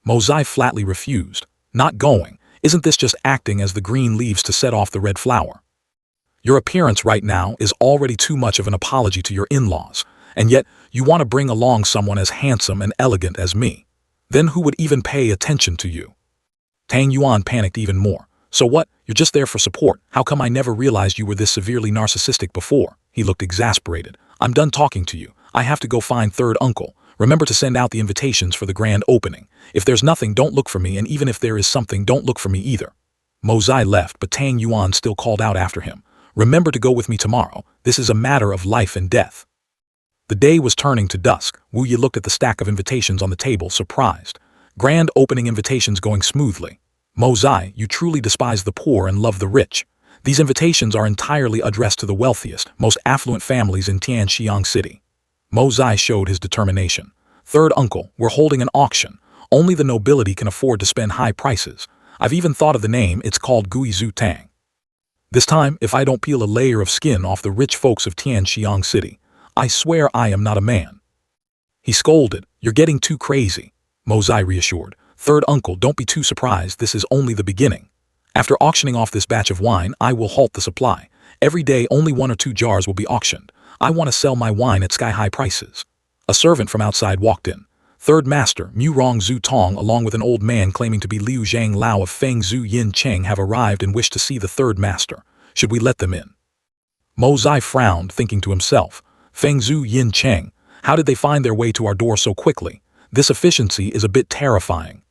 Mosai flatly refused. "Not going. Isn't this just acting as the green leaves to set off the red flower? Your appearance right now is already too much of an apology to your in-laws, and yet you want to bring along someone as handsome and elegant as me. Then who would even pay attention to you?" Tang Yuan panicked even more. "So what? You're just there for support. How come I never realized you were this severely narcissistic before?" He looked exasperated. "I'm done talking to you. I have to go find third uncle. Remember to send out the invitations for the grand opening. If there's nothing, don't look for me, and even if there is something, don't look for me either." Mosai left, but Tang Yuan still called out after him. "Remember to go with me tomorrow. This is a matter of life and death." The day was turning to dusk. Wu Yi looked at the stack of invitations on the table, surprised. "Grand opening invitations going smoothly. Mosai, you truly despise the poor and love the rich. These invitations are entirely addressed to the wealthiest, most affluent families in Tianxiang City." Mosai showed his determination. "Third uncle, we're holding an auction. Only the nobility can afford to spend high prices. I've even thought of the name, it's called Gui Zhu Tang. This time, if I don't peel a layer of skin off the rich folks of Tianxiang City, I swear I am not a man." He scolded. "You're getting too crazy." Mosai reassured. "Third uncle, don't be too surprised, this is only the beginning. After auctioning off this batch of wine, I will halt the supply. Every day only 1 or 2 jars will be auctioned. I want to sell my wine at sky-high prices. A servant from outside walked in. Third Master, Mu Rong Zhu Tong, along with an old man claiming to be Liu Zhang Lao of Feng Zhu Yin Cheng, have arrived and wish to see the Third Master. Should we let them in? Mo Zai frowned, thinking to himself, Feng Zhu Yin Cheng, how did they find their way to our door so quickly? This efficiency is a bit terrifying.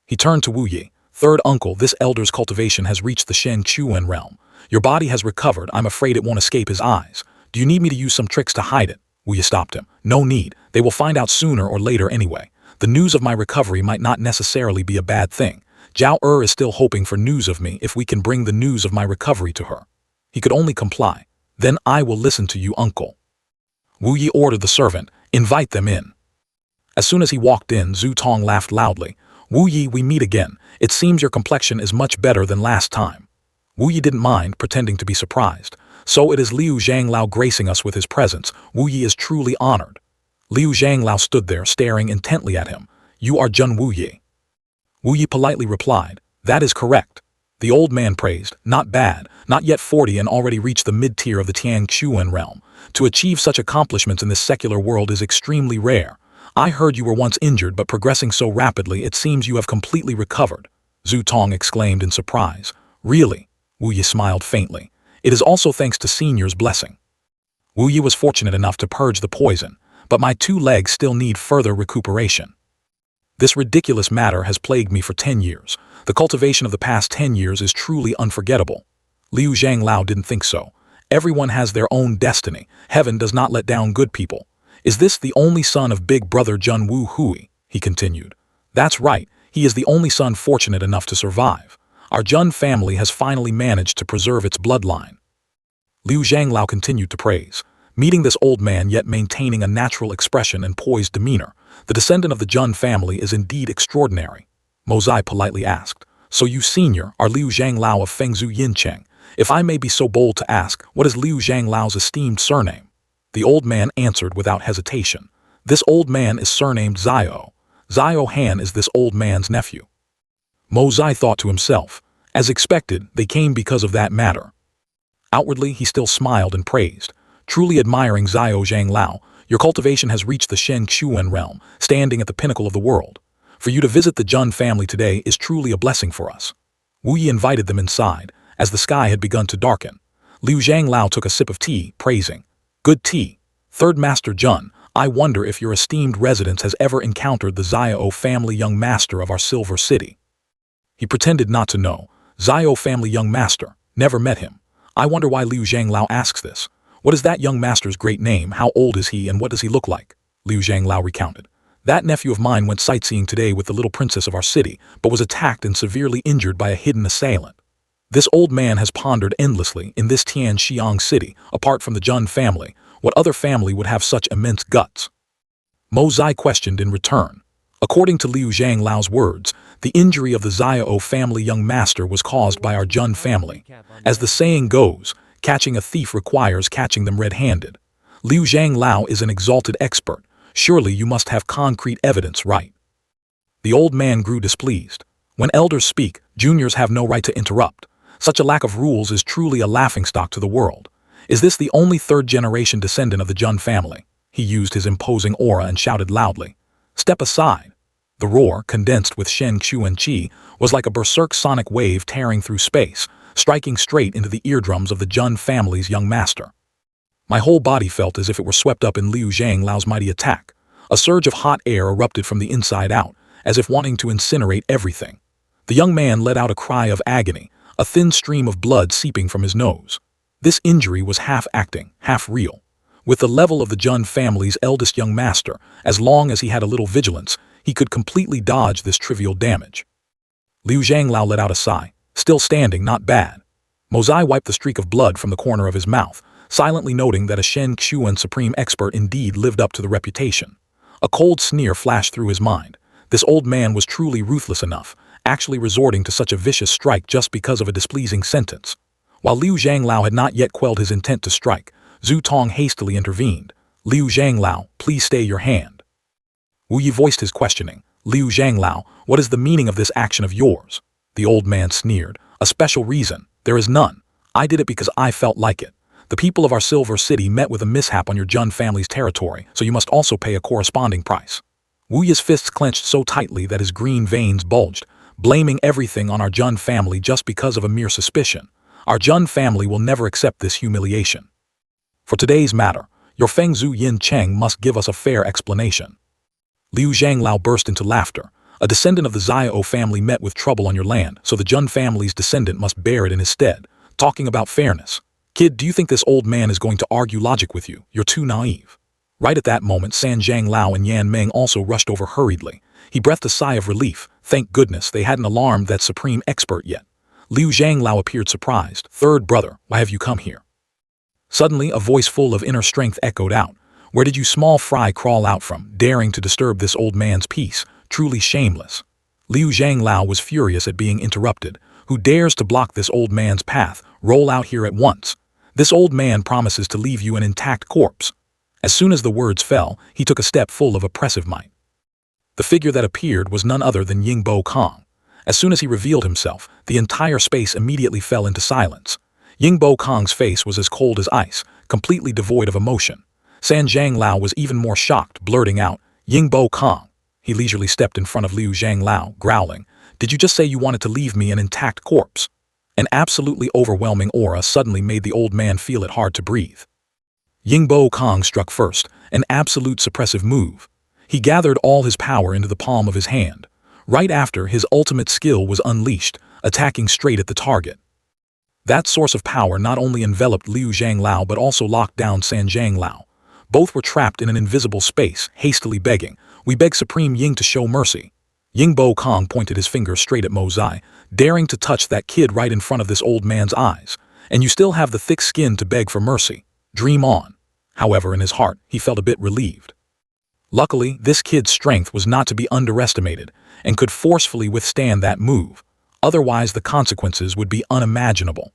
He turned to Wu Yi. Third uncle, this elder's cultivation has reached the Shen Chuan realm. Your body has recovered. I'm afraid it won't escape his eyes. Do you need me to use some tricks to hide it? Wu Yi stopped him. No need. They will find out sooner or later anyway. The news of my recovery might not necessarily be a bad thing. Zhao is still hoping for news of me if we can bring the news of my recovery to her. He could only comply. Then I will listen to you, uncle. Wu Yi ordered the servant, invite them in. As soon as he walked in, Zhu Tong laughed loudly. Wu Yi, we meet again. It seems your complexion is much better than last time. Wu Yi didn't mind, pretending to be surprised. So it is Liu Zhang Lao gracing us with his presence. Wu Yi is truly honored. Liu Zhang Lao stood there, staring intently at him. You are Jun Wu Yi. Wu Yi politely replied, that is correct. The old man praised, not bad, not yet 40 and already reached the mid-tier of the Tian Chuan realm. To achieve such accomplishments in this secular world is extremely rare. I heard you were once injured, but progressing so rapidly it seems you have completely recovered. Zhu Tong exclaimed in surprise. Really? Wu Yi smiled faintly. It is also thanks to Senior's blessing. Wu Yi was fortunate enough to purge the poison, but my 2 legs still need further recuperation. This ridiculous matter has plagued me for 10 years. The cultivation of the past 10 years is truly unforgettable. Liu Zhang Lao didn't think so. Everyone has their own destiny. Heaven does not let down good people. Is this the only son of big brother Jun Wu Hui? He continued. That's right. He is the only son fortunate enough to survive. Our Jun family has finally managed to preserve its bloodline. Liu Zhang Lao continued to praise. Meeting this old man yet maintaining a natural expression and poised demeanor, the descendant of the Jun family is indeed extraordinary. Mo Zai politely asked, so you, Senior, are Liu Zhang Lao of Feng Zhu Yin Cheng. If I may be so bold to ask, what is Liu Zhang Lao's esteemed surname? The old man answered without hesitation. This old man is surnamed Zio. Zio Han is this old man's nephew. Mo Zai thought to himself. As expected, they came because of that matter. Outwardly, he still smiled and praised. Truly admiring Zio Zhang Lao, your cultivation has reached the Shen Chuan realm, standing at the pinnacle of the world. For you to visit the Jun family today is truly a blessing for us. Wu Yi invited them inside, as the sky had begun to darken. Liu Zhang Lao took a sip of tea, praising. Good tea. Third Master Jun, I wonder if your esteemed residence has ever encountered the Zio family young master of our Silver City. He pretended not to know. Zio family young master. Never met him. I wonder why Liu Zhang Lao asks this. What is that young master's great name? How old is he and what does he look like? Liu Zhang Lao recounted. That nephew of mine went sightseeing today with the little princess of our city, but was attacked and severely injured by a hidden assailant. This old man has pondered endlessly in this Tian Xiang city, apart from the Jun family, what other family would have such immense guts? Mo Zai questioned in return. According to Liu Zhang Lao's words, the injury of the Zio family young master was caused by our Jun family. As the saying goes, catching a thief requires catching them red-handed. Liu Zhang Lao is an exalted expert. Surely you must have concrete evidence, right? The old man grew displeased. When elders speak, juniors have no right to interrupt. Such a lack of rules is truly a laughingstock to the world. Is this the only third-generation descendant of the Jun family? He used his imposing aura and shouted loudly. Step aside. The roar, condensed with Shen Chuan Qi, was like a berserk sonic wave tearing through space, striking straight into the eardrums of the Jun family's young master. My whole body felt as if it were swept up in Liu Zhang Lao's mighty attack. A surge of hot air erupted from the inside out, as if wanting to incinerate everything. The young man let out a cry of agony, a thin stream of blood seeping from his nose. This injury was half acting, half real. With the level of the Jun family's eldest young master, as long as he had a little vigilance, he could completely dodge this trivial damage. Liu Zhang Lao let out a sigh. Still standing, not bad. Mo Zai wiped the streak of blood from the corner of his mouth, silently noting that a Shen Chuan supreme expert indeed lived up to the reputation. A cold sneer flashed through his mind. This old man was truly ruthless enough, actually resorting to such a vicious strike just because of a displeasing sentence. While Liu Zhang Lao had not yet quelled his intent to strike, Zhu Tong hastily intervened. Liu Zhang Lao, please stay your hand. Wu Yi voiced his questioning. Liu Zhang Lao, what is the meaning of this action of yours? The old man sneered. A special reason. There is none. I did it because I felt like it. The people of our Silver City met with a mishap on your Jun family's territory, so you must also pay a corresponding price. Wu Ye's fists clenched so tightly that his green veins bulged, blaming everything on our Jun family just because of a mere suspicion. Our Jun family will never accept this humiliation. For today's matter, your Feng Zhu Yin Cheng must give us a fair explanation. Liu Zhanglao burst into laughter. A descendant of the Xiao family met with trouble on your land, so the Jun family's descendant must bear it in his stead. Talking about fairness. Kid, do you think this old man is going to argue logic with you? You're too naive. Right at that moment, San Zhanglao and Yan Meng also rushed over hurriedly. He breathed a sigh of relief. Thank goodness they hadn't alarmed that supreme expert yet. Liu Zhanglao appeared surprised. Third brother, why have you come here? Suddenly, a voice full of inner strength echoed out. Where did you small fry crawl out from, daring to disturb this old man's peace? Truly shameless. Liu Zhanglao was furious at being interrupted. Who dares to block this old man's path? Roll out here at once. This old man promises to leave you an intact corpse. As soon as the words fell, he took a step full of oppressive might. The figure that appeared was none other than Yingbo Kong. As soon as he revealed himself, the entire space immediately fell into silence. Yingbo Kong's face was as cold as ice, completely devoid of emotion. San Zhanglao was even more shocked, blurting out, Yingbo Kong. He leisurely stepped in front of Liu Zhanglao, growling, Did you just say you wanted to leave me an intact corpse? An absolutely overwhelming aura suddenly made the old man feel it hard to breathe. Yingbo Kong struck first, an absolute suppressive move. He gathered all his power into the palm of his hand. Right after, his ultimate skill was unleashed, attacking straight at the target. That source of power not only enveloped Liu Zhanglao but also locked down San Zhanglao. Both were trapped in an invisible space, hastily begging, We beg Supreme Ying to show mercy. Yingbo Kong pointed his finger straight at Mo Zai, daring to touch that kid right in front of this old man's eyes. And you still have the thick skin to beg for mercy. Dream on. However, in his heart, he felt a bit relieved. Luckily, this kid's strength was not to be underestimated and could forcefully withstand that move. Otherwise, the consequences would be unimaginable.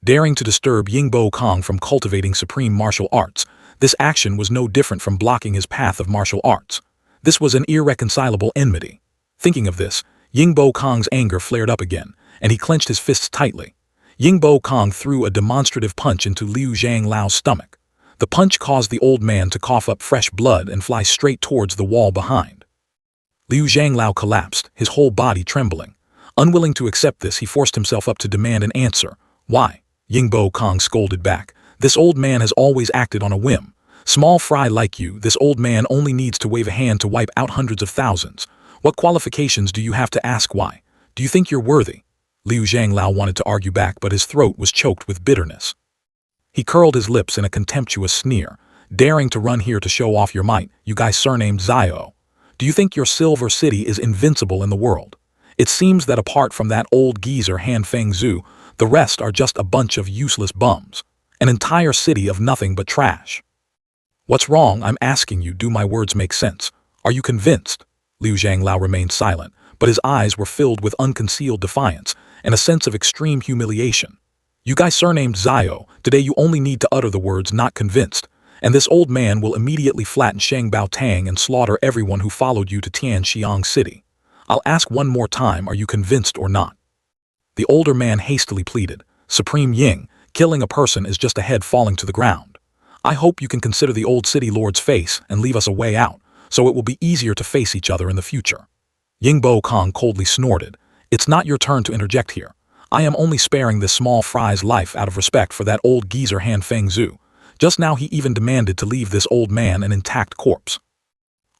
Daring to disturb Yingbo Kong from cultivating supreme martial arts, this action was no different from blocking his path of martial arts. This was an irreconcilable enmity. Thinking of this, Yingbo Kong's anger flared up again, and he clenched his fists tightly. Yingbo Kong threw a demonstrative punch into Liu Zhanglao's stomach. The punch caused the old man to cough up fresh blood and fly straight towards the wall behind. Liu Zhanglao collapsed, his whole body trembling. Unwilling to accept this, he forced himself up to demand an answer. Why? Yingbo Kong scolded back. This old man has always acted on a whim. Small fry like you, this old man only needs to wave a hand to wipe out hundreds of thousands. What qualifications do you have to ask why? Do you think you're worthy? Liu Zhanglao wanted to argue back, but his throat was choked with bitterness. He curled his lips in a contemptuous sneer. Daring to run here to show off your might, you guys surnamed Xiao. Do you think your Silver City is invincible in the world? It seems that apart from that old geezer Han Feng Zhu, the rest are just a bunch of useless bums. An entire city of nothing but trash. What's wrong? I'm asking you, do my words make sense? Are you convinced? Liu Zhanglao remained silent, but his eyes were filled with unconcealed defiance and a sense of extreme humiliation. You guys surnamed Xiao, today you only need to utter the words not convinced, and this old man will immediately flatten Shengbao Tang and slaughter everyone who followed you to Tianxiang City. I'll ask one more time, are you convinced or not? The older man hastily pleaded, Supreme Ying, killing a person is just a head falling to the ground. I hope you can consider the old city lord's face and leave us a way out, so it will be easier to face each other in the future. Yingbo Kong coldly snorted, It's not your turn to interject here. I am only sparing this small fry's life out of respect for that old geezer Han Feng Zhu. Just now he even demanded to leave this old man an intact corpse.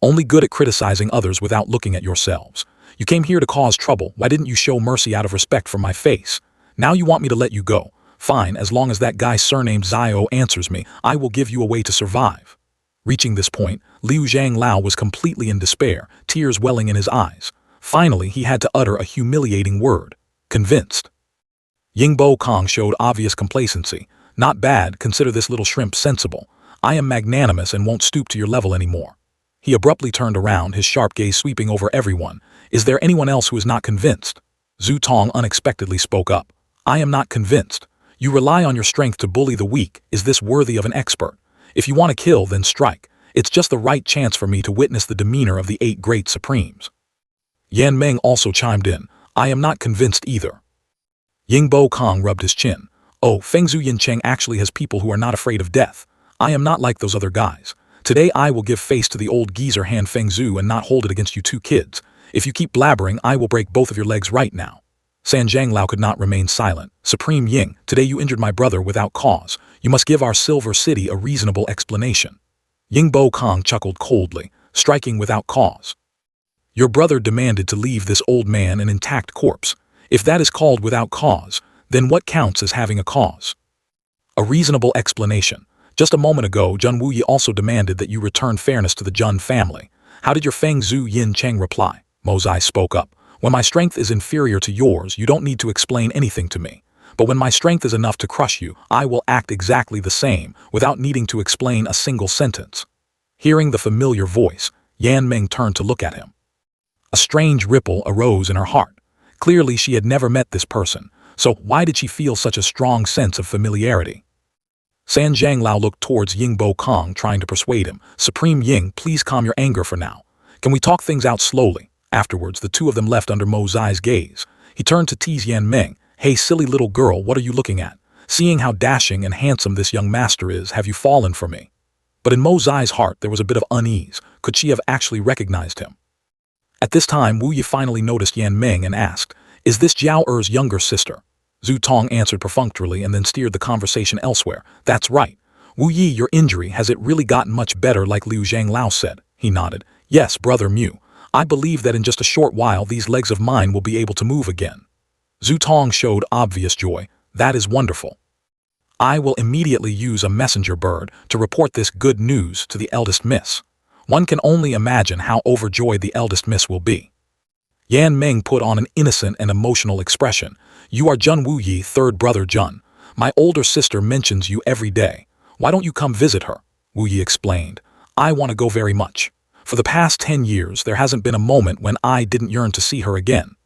Only good at criticizing others without looking at yourselves. You came here to cause trouble, why didn't you show mercy out of respect for my face? Now you want me to let you go. Fine, as long as that guy surnamed Xiao answers me, I will give you a way to survive. Reaching this point, Liu Zhanglao was completely in despair, tears welling in his eyes. Finally, he had to utter a humiliating word. Convinced. Yingbo Kong showed obvious complacency. Not bad, consider this little shrimp sensible. I am magnanimous and won't stoop to your level anymore. He abruptly turned around, his sharp gaze sweeping over everyone. Is there anyone else who is not convinced? Zhu Tong unexpectedly spoke up. I am not convinced. You rely on your strength to bully the weak. Is this worthy of an expert? If you want to kill, then strike. It's just the right chance for me to witness the demeanor of the 8 great supremes. Yan Meng also chimed in. I am not convinced either. Yingbo Kong rubbed his chin. Oh, Feng Zhu Yincheng actually has people who are not afraid of death. I am not like those other guys. Today I will give face to the old geezer Han Feng Zhu and not hold it against you two kids. If you keep blabbering, I will break both of your legs right now. San Zhanglao could not remain silent. Supreme Ying, today you injured my brother without cause. You must give our Silver City a reasonable explanation. Ying Bo Kong chuckled coldly, striking without cause. Your brother demanded to leave this old man an intact corpse. If that is called without cause, then what counts as having a cause? A reasonable explanation. Just a moment ago, Zhen Wuyi also demanded that you return fairness to the Zhen family. How did your Feng Zhu Yincheng reply? Mo Zai spoke up. When my strength is inferior to yours, you don't need to explain anything to me. But when my strength is enough to crush you, I will act exactly the same, without needing to explain a single sentence. Hearing the familiar voice, Yan Ming turned to look at him. A strange ripple arose in her heart. Clearly she had never met this person, so why did she feel such a strong sense of familiarity? San Zhanglao looked towards Ying Bo Kong, trying to persuade him. Supreme Ying, please calm your anger for now. Can we talk things out slowly? Afterwards, the two of them left under Mo Zai's gaze. He turned to tease Yan Ming. Hey, silly little girl, what are you looking at? Seeing how dashing and handsome this young master is, have you fallen for me? But in Mo Zai's heart, there was a bit of unease. Could she have actually recognized him? At this time, Wu Yi finally noticed Yan Ming and asked, is this Jiao Er's younger sister? Zhu Tong answered perfunctorily and then steered the conversation elsewhere. That's right. Wu Yi, your injury, has it really gotten much better like Liu Zhanglao said? He nodded. Yes, brother Mu. I believe that in just a short while these legs of mine will be able to move again. Zhu Tong showed obvious joy. That is wonderful. I will immediately use a messenger bird to report this good news to the eldest miss. One can only imagine how overjoyed the eldest miss will be. Yan Ming put on an innocent and emotional expression. You are Zhen Wuyi, third brother Zhen. My older sister mentions you every day. Why don't you come visit her? Wu Yi explained. I want to go very much. For the past 10 years, there hasn't been a moment when I didn't yearn to see her again.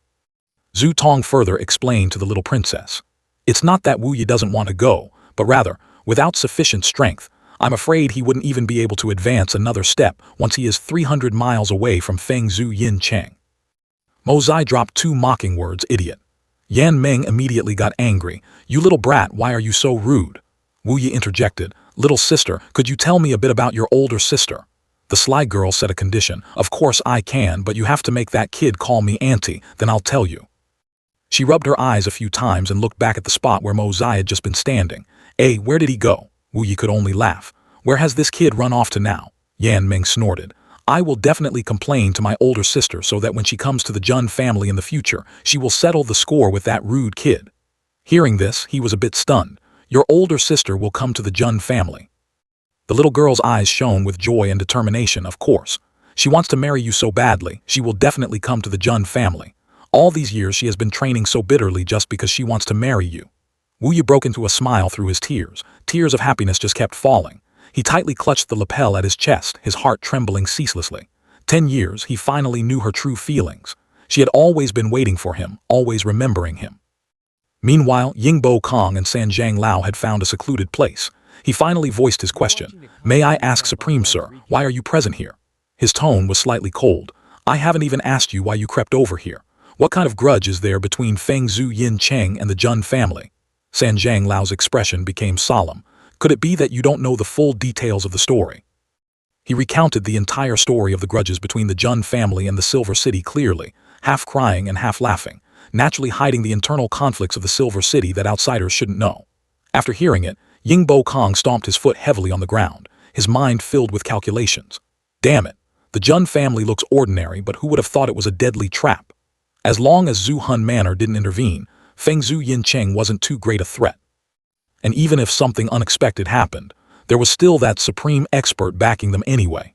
Zhu Tong further explained to the little princess. It's not that Wu Yi doesn't want to go, but rather, without sufficient strength, I'm afraid he wouldn't even be able to advance another step once he is 300 miles away from Feng Zhu Yincheng. Mo Zai dropped two mocking words, idiot. Yan Ming immediately got angry. You little brat, why are you so rude? Wu Yi interjected. Little sister, could you tell me a bit about your older sister? The sly girl set a condition. Of course I can, but you have to make that kid call me auntie, then I'll tell you. She rubbed her eyes a few times and looked back at the spot where Mo Zai had just been standing. Where did he go? Wu Yi could only laugh. Where has this kid run off to now? Yan Ming snorted. I will definitely complain to my older sister so that when she comes to the Zhen family in the future, she will settle the score with that rude kid. Hearing this, he was a bit stunned. Your older sister will come to the Zhen family. The little girl's eyes shone with joy and determination, of course. She wants to marry you so badly, she will definitely come to the Zhen family. All these years she has been training so bitterly just because she wants to marry you. Wu Yi broke into a smile through his tears. Tears of happiness just kept falling. He tightly clutched the lapel at his chest, his heart trembling ceaselessly. 10 years, he finally knew her true feelings. She had always been waiting for him, always remembering him. Meanwhile, Ying Bo Kong and San Zhanglao had found a secluded place. He finally voiced his question. May I ask, Supreme Sir, why are you present here? His tone was slightly cold. I haven't even asked you why you crept over here. What kind of grudge is there between Feng Zhu Yincheng and the Zhen family? San Zhanglao's expression became solemn. Could it be that you don't know the full details of the story? He recounted the entire story of the grudges between the Zhen family and the Silver City clearly, half crying and half laughing, naturally hiding the internal conflicts of the Silver City that outsiders shouldn't know. After hearing it, Ying Bo Kong stomped his foot heavily on the ground, his mind filled with calculations. Damn it, the Zhen family looks ordinary, but who would have thought it was a deadly trap? As long as Zhu Hun Manor didn't intervene, Feng Zhu Yincheng wasn't too great a threat. And even if something unexpected happened, there was still that supreme expert backing them anyway.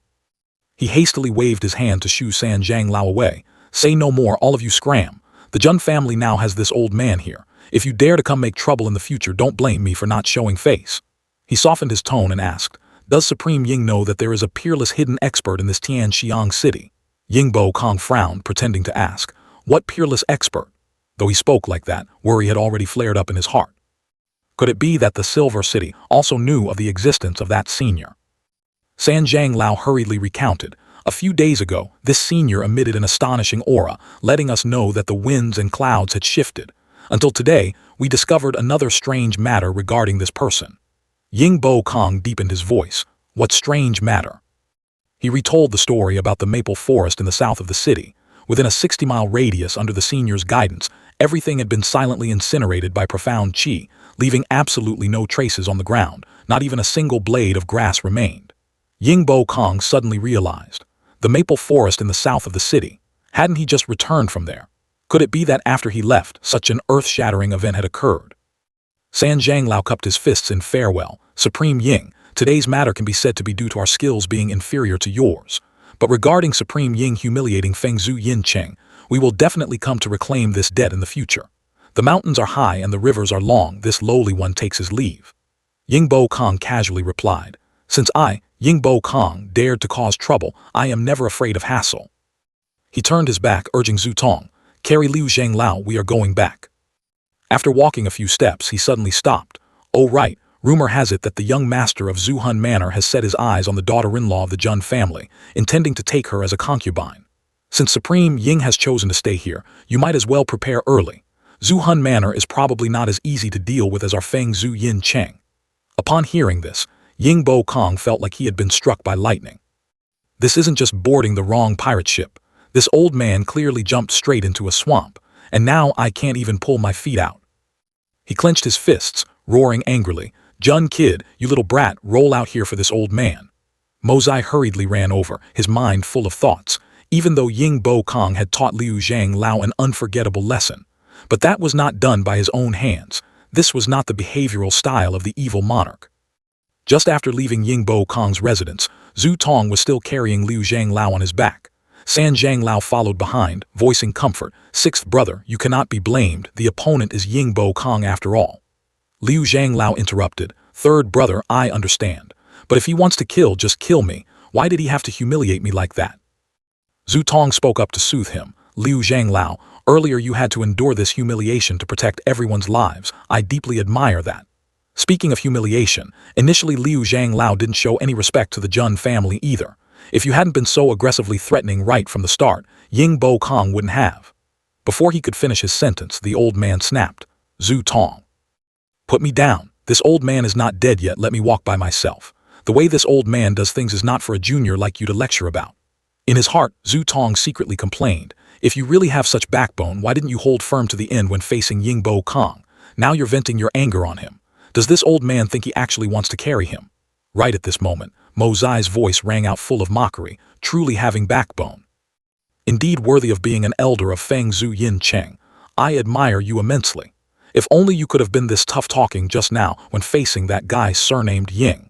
He hastily waved his hand to shoo San Zhanglao away. Say no more, all of you scram. The Zhen family now has this old man here. If you dare to come make trouble in the future, don't blame me for not showing face. He softened his tone and asked, does Supreme Ying know that there is a peerless hidden expert in this Tianxiang city? Ying Bo Kong frowned, pretending to ask, what peerless expert? Though he spoke like that, worry had already flared up in his heart. Could it be that the Silver City also knew of the existence of that senior? San Zhanglao hurriedly recounted. A few days ago, this senior emitted an astonishing aura, letting us know that the winds and clouds had shifted. Until today, we discovered another strange matter regarding this person. Yingbo Kong deepened his voice. What strange matter? He retold the story about the maple forest in the south of the city. Within a 60-mile radius under the senior's guidance, everything had been silently incinerated by profound qi, leaving absolutely no traces on the ground. Not even a single blade of grass remained. Yingbo Kong suddenly realized. The maple forest in the south of the city. Hadn't he just returned from there? Could it be that after he left, such an earth-shattering event had occurred? San Zhanglao cupped his fists in farewell. Supreme Ying, today's matter can be said to be due to our skills being inferior to yours. But regarding Supreme Ying humiliating Feng Zhu Yin Cheng, we will definitely come to reclaim this debt in the future. The mountains are high and the rivers are long. This lowly one takes his leave. Yingbo Kong casually replied. Since I, Yingbo Kong, dared to cause trouble, I am never afraid of hassle. He turned his back, urging Zhu Tong, carry Liu Zhanglao, we are going back. After walking a few steps, he suddenly stopped. Oh right, rumor has it that the young master of Zuhun Manor has set his eyes on the daughter-in-law of the Jun family, intending to take her as a concubine. Since Supreme Ying has chosen to stay here, you might as well prepare early. Zuhun Manor is probably not as easy to deal with as our Feng Zhu Yin Cheng. Upon hearing this, Yingbo Kong felt like he had been struck by lightning. This isn't just boarding the wrong pirate ship. This old man clearly jumped straight into a swamp, and now I can't even pull my feet out. He clenched his fists, roaring angrily, Jun kid, you little brat, roll out here for this old man. Mozai hurriedly ran over, his mind full of thoughts, even though Yingbo Kong had taught Liu Zhanglao an unforgettable lesson. But that was not done by his own hands. This was not the behavioral style of the evil monarch. Just after leaving Yingbo Kong's residence, Zhu Tong was still carrying Liu Zhanglao on his back. San Zhanglao followed behind, voicing comfort. Sixth brother, you cannot be blamed. The opponent is Yingbo Kong after all. Liu Zhanglao interrupted. Third brother, I understand. But if he wants to kill, just kill me. Why did he have to humiliate me like that? Zhu Tong spoke up to soothe him. Liu Zhanglao, earlier you had to endure this humiliation to protect everyone's lives. I deeply admire that. Speaking of humiliation, initially Liu Zhanglao didn't show any respect to the Jun family either. If you hadn't been so aggressively threatening right from the start, Yingbo Kong wouldn't have. Before he could finish his sentence, the old man snapped. Zhu Tong. Put me down. This old man is not dead yet, let me walk by myself. The way this old man does things is not for a junior like you to lecture about. In his heart, Zhu Tong secretly complained. If you really have such backbone, why didn't you hold firm to the end when facing Yingbo Kong? Now you're venting your anger on him. Does this old man think he actually wants to carry him? Right at this moment, Mo Zai's voice rang out full of mockery, truly having backbone. Indeed worthy of being an elder of Feng Zhu Yin Cheng. I admire you immensely. If only you could have been this tough-talking just now when facing that guy surnamed Ying.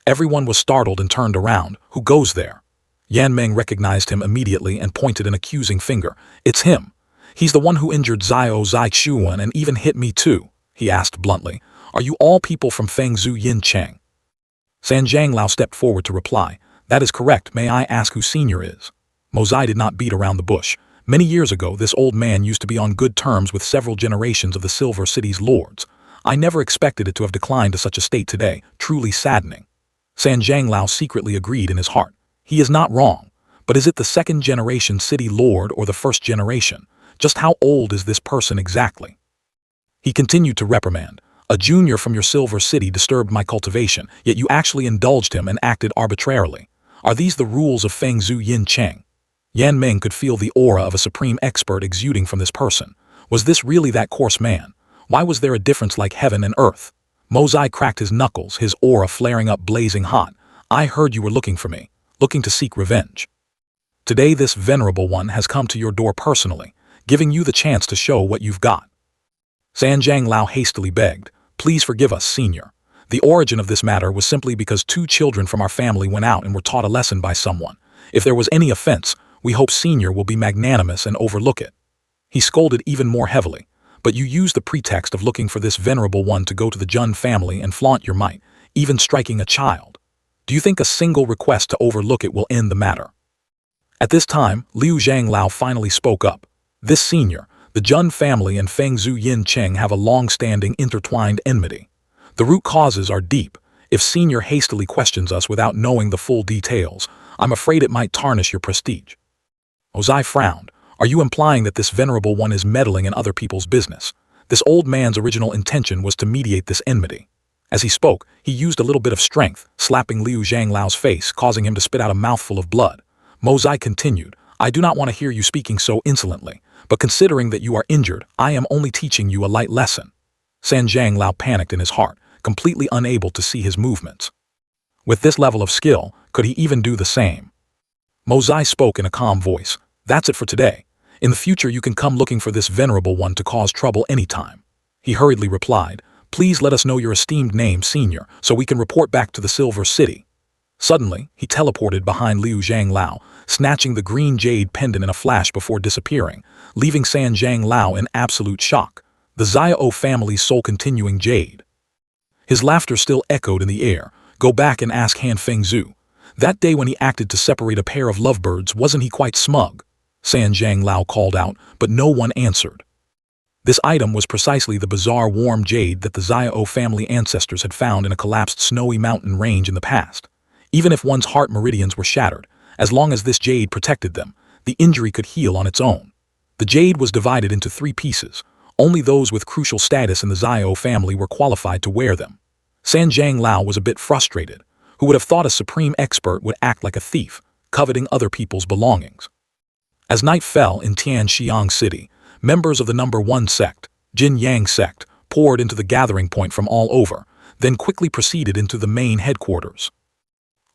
Everyone was startled and turned around. Who goes there? Yan Meng recognized him immediately and pointed an accusing finger. It's him. He's the one who injured Zhao Zaichuan and even hit me too, he asked bluntly. Are you all people from Feng Zhu Yin Cheng? San Zhanglao stepped forward to reply. That is correct. May I ask who senior is? Mozai did not beat around the bush. Many years ago, this old man used to be on good terms with several generations of the Silver City's lords. I never expected it to have declined to such a state today, truly saddening. San Zhanglao secretly agreed in his heart. He is not wrong. But is it the second generation city lord or the first generation? Just how old is this person exactly? He continued to reprimand. A junior from your Silver City disturbed my cultivation, yet you actually indulged him and acted arbitrarily. Are these the rules of Feng Zhu Yin Cheng? Yan Meng could feel the aura of a supreme expert exuding from this person. Was this really that coarse man? Why was there a difference like heaven and earth? Mozai cracked his knuckles, his aura flaring up blazing hot. I heard you were looking for me, looking to seek revenge. Today this venerable one has come to your door personally, giving you the chance to show what you've got. San Zhanglao hastily begged. Please forgive us, senior. The origin of this matter was simply because 2 children from our family went out and were taught a lesson by someone. If there was any offense, we hope senior will be magnanimous and overlook it. He scolded even more heavily. But you used the pretext of looking for this venerable one to go to the Jun family and flaunt your might, even striking a child. Do you think a single request to overlook it will end the matter? At this time, Liu Zhanglao finally spoke up. This senior, the Jun family and Feng Zhu Yin Cheng have a long-standing intertwined enmity. The root causes are deep. If senior hastily questions us without knowing the full details, I'm afraid it might tarnish your prestige. Ozai frowned. Are you implying that this venerable one is meddling in other people's business? This old man's original intention was to mediate this enmity. As he spoke, he used a little bit of strength, slapping Liu Zhanglao's face, causing him to spit out a mouthful of blood. Mo Zai continued, I do not want to hear you speaking so insolently, but considering that you are injured, I am only teaching you a light lesson. San Zhanglao panicked in his heart, completely unable to see his movements. With this level of skill, could he even do the same? Mo Zai spoke in a calm voice, That's it for today. In the future you can come looking for this venerable one to cause trouble anytime. He hurriedly replied, Please let us know your esteemed name, senior, so we can report back to the Silver City. Suddenly, he teleported behind Liu Zhanglao, snatching the green jade pendant in a flash before disappearing, leaving San Zhanglao in absolute shock, the Xiao family's sole continuing jade. His laughter still echoed in the air. Go back and ask Han Fengzhu. That day when he acted to separate a pair of lovebirds, wasn't he quite smug? San Zhanglao called out, but no one answered. This item was precisely the bizarre warm jade that the Xiao family ancestors had found in a collapsed snowy mountain range in the past. Even if one's heart meridians were shattered, as long as this jade protected them, the injury could heal on its own. The jade was divided into 3 pieces. Only those with crucial status in the Xiao family were qualified to wear them. San Zhanglao was a bit frustrated. Who would have thought a supreme expert would act like a thief, coveting other people's belongings? As night fell in Tianxiang City, members of the number 1 sect, Jin Yang sect, poured into the gathering point from all over, then quickly proceeded into the main headquarters.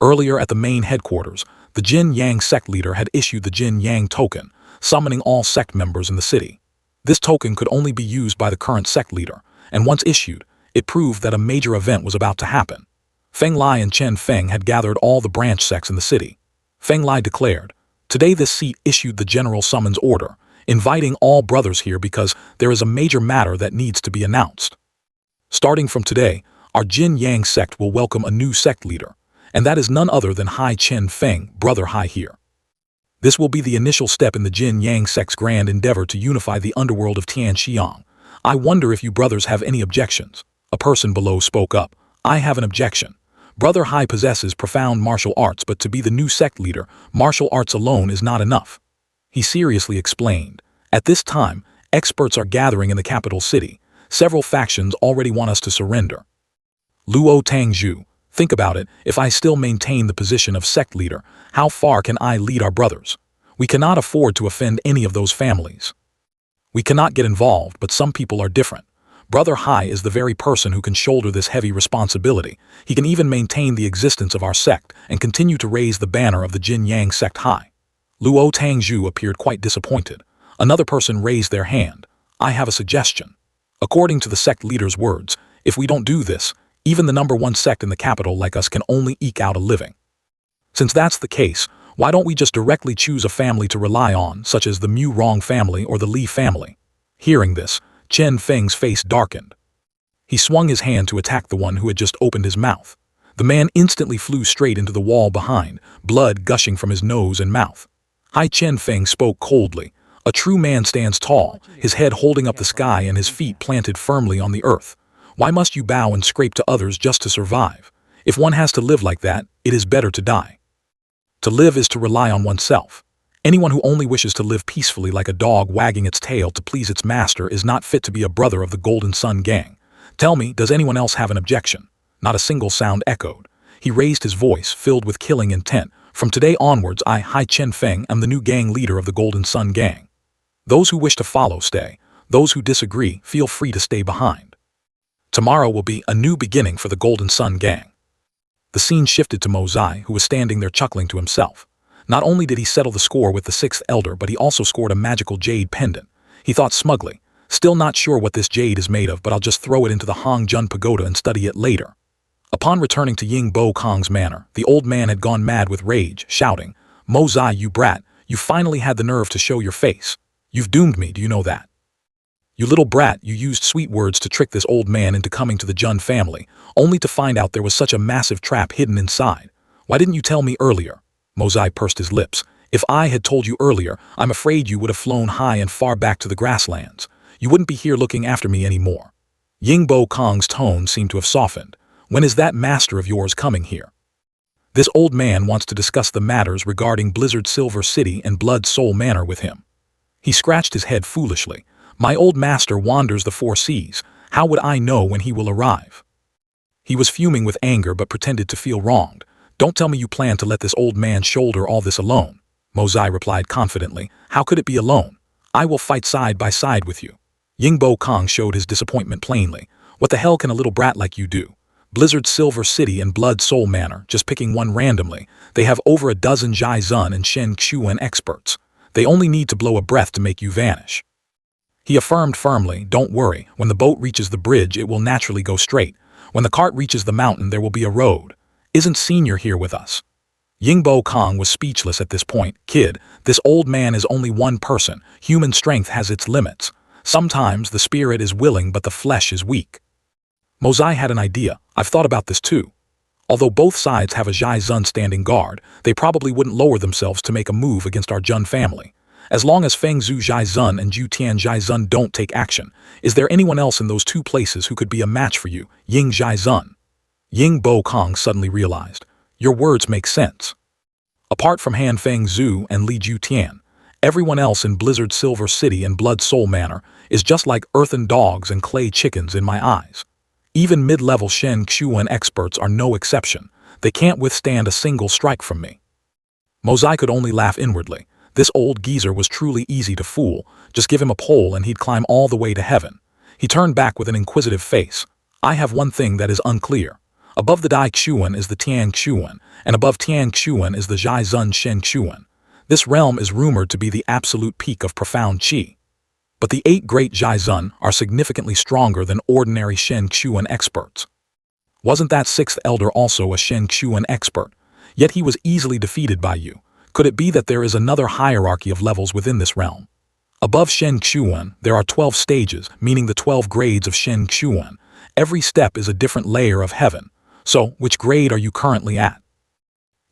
Earlier at the main headquarters, the Jin Yang sect leader had issued the Jin Yang token, summoning all sect members in the city. This token could only be used by the current sect leader, and once issued, it proved that a major event was about to happen. Feng Lai and Chen Feng had gathered all the branch sects in the city. Feng Lai declared, Today this seat issued the general summons order, inviting all brothers here because there is a major matter that needs to be announced. Starting from today, our Jin Yang sect will welcome a new sect leader, and that is none other than Hai Chen Feng, brother Hai here. This will be the initial step in the Jin Yang sect's grand endeavor to unify the underworld of Tianxiang. I wonder if you brothers have any objections. A person below spoke up. I have an objection. Brother Hai possesses profound martial arts, but to be the new sect leader, martial arts alone is not enough. He seriously explained. At this time, experts are gathering in the capital city. Several factions already want us to surrender. Luo Tangzhu, think about it, if I still maintain the position of sect leader, how far can I lead our brothers? We cannot afford to offend any of those families. We cannot get involved, but some people are different. Brother Hai is the very person who can shoulder this heavy responsibility. He can even maintain the existence of our sect and continue to raise the banner of the Jin Yang sect high. Luo Tangzhu appeared quite disappointed. Another person raised their hand. I have a suggestion. According to the sect leader's words, if we don't do this, even the number 1 sect in the capital like us can only eke out a living. Since that's the case, why don't we just directly choose a family to rely on, such as the Mu Rong family or the Li family? Hearing this, Chen Feng's face darkened. He swung his hand to attack the one who had just opened his mouth. The man instantly flew straight into the wall behind, blood gushing from his nose and mouth. Hai Chen Feng spoke coldly. A true man stands tall, his head holding up the sky and his feet planted firmly on the earth. Why must you bow and scrape to others just to survive? If one has to live like that, it is better to die. To live is to rely on oneself. Anyone who only wishes to live peacefully like a dog wagging its tail to please its master is not fit to be a brother of the Golden Sun Gang. Tell me, does anyone else have an objection? Not a single sound echoed. He raised his voice, filled with killing intent. From today onwards, I, Hai Chen Feng, am the new gang leader of the Golden Sun Gang. Those who wish to follow, stay. Those who disagree, feel free to stay behind. Tomorrow will be a new beginning for the Golden Sun Gang. The scene shifted to Mo Zai, who was standing there chuckling to himself. Not only did he settle the score with the 6th elder, but he also scored a magical jade pendant. He thought smugly, still not sure what this jade is made of, but I'll just throw it into the Hongjun Pagoda and study it later. Upon returning to Ying Bo Kong's manor, the old man had gone mad with rage, shouting, Mo Zai, you brat, you finally had the nerve to show your face. You've doomed me, do you know that? You little brat, you used sweet words to trick this old man into coming to the Jun family, only to find out there was such a massive trap hidden inside. Why didn't you tell me earlier? Mo Zai pursed his lips. If I had told you earlier, I'm afraid you would have flown high and far back to the grasslands. You wouldn't be here looking after me anymore. Ying Bo Kong's tone seemed to have softened. When is that master of yours coming here? This old man wants to discuss the matters regarding Blizzard Silver City and Blood Soul Manor with him. He scratched his head foolishly. My old master wanders the four seas. How would I know when he will arrive? He was fuming with anger but pretended to feel wronged. Don't tell me you plan to let this old man shoulder all this alone. Mozai replied confidently. How could it be alone? I will fight side by side with you. Yingbo Kong showed his disappointment plainly. What the hell can a little brat like you do? Blizzard Silver City and Blood Soul Manor, just picking one randomly. They have over a dozen Zhai Zun and Shen Xuan experts. They only need to blow a breath to make you vanish. He affirmed firmly, don't worry, when the boat reaches the bridge it will naturally go straight. When the cart reaches the mountain there will be a road. Isn't Senior here with us? Yingbo Kong was speechless at this point. Kid, this old man is only one person. Human strength has its limits. Sometimes the spirit is willing but the flesh is weak. Mozai had an idea. I've thought about this too. Although both sides have a Zhai Zun standing guard, they probably wouldn't lower themselves to make a move against our Jun family. As long as Feng Zhu Zhai Zun and Ju Tian Zhai Zun don't take action, is there anyone else in those two places who could be a match for you, Ying Zhai Zun? Yingbo Kong suddenly realized. Your words make sense. Apart from Han Feng Zhu and Li Ju Tian, everyone else in Blizzard Silver City and Blood Soul Manor is just like earthen dogs and clay chickens in my eyes. Even mid-level Shen Xuan experts are no exception. They can't withstand a single strike from me. Mozai could only laugh inwardly. This old geezer was truly easy to fool. Just give him a pole and he'd climb all the way to heaven. He turned back with an inquisitive face. I have one thing that is unclear. Above the Dai Xuan is the Tian Xuan, and above Tian Xuan is the Zhai Zun Shen Xuan. This realm is rumored to be the absolute peak of profound qi. But the 8 great Zhai Zun are significantly stronger than ordinary Shen Xuan experts. Wasn't that 6th elder also a Shen Xuan expert? Yet he was easily defeated by you. Could it be that there is another hierarchy of levels within this realm? Above Shen Xuan, there are 12 stages, meaning the 12 grades of Shen Xuan. Every step is a different layer of heaven. So, which grade are you currently at?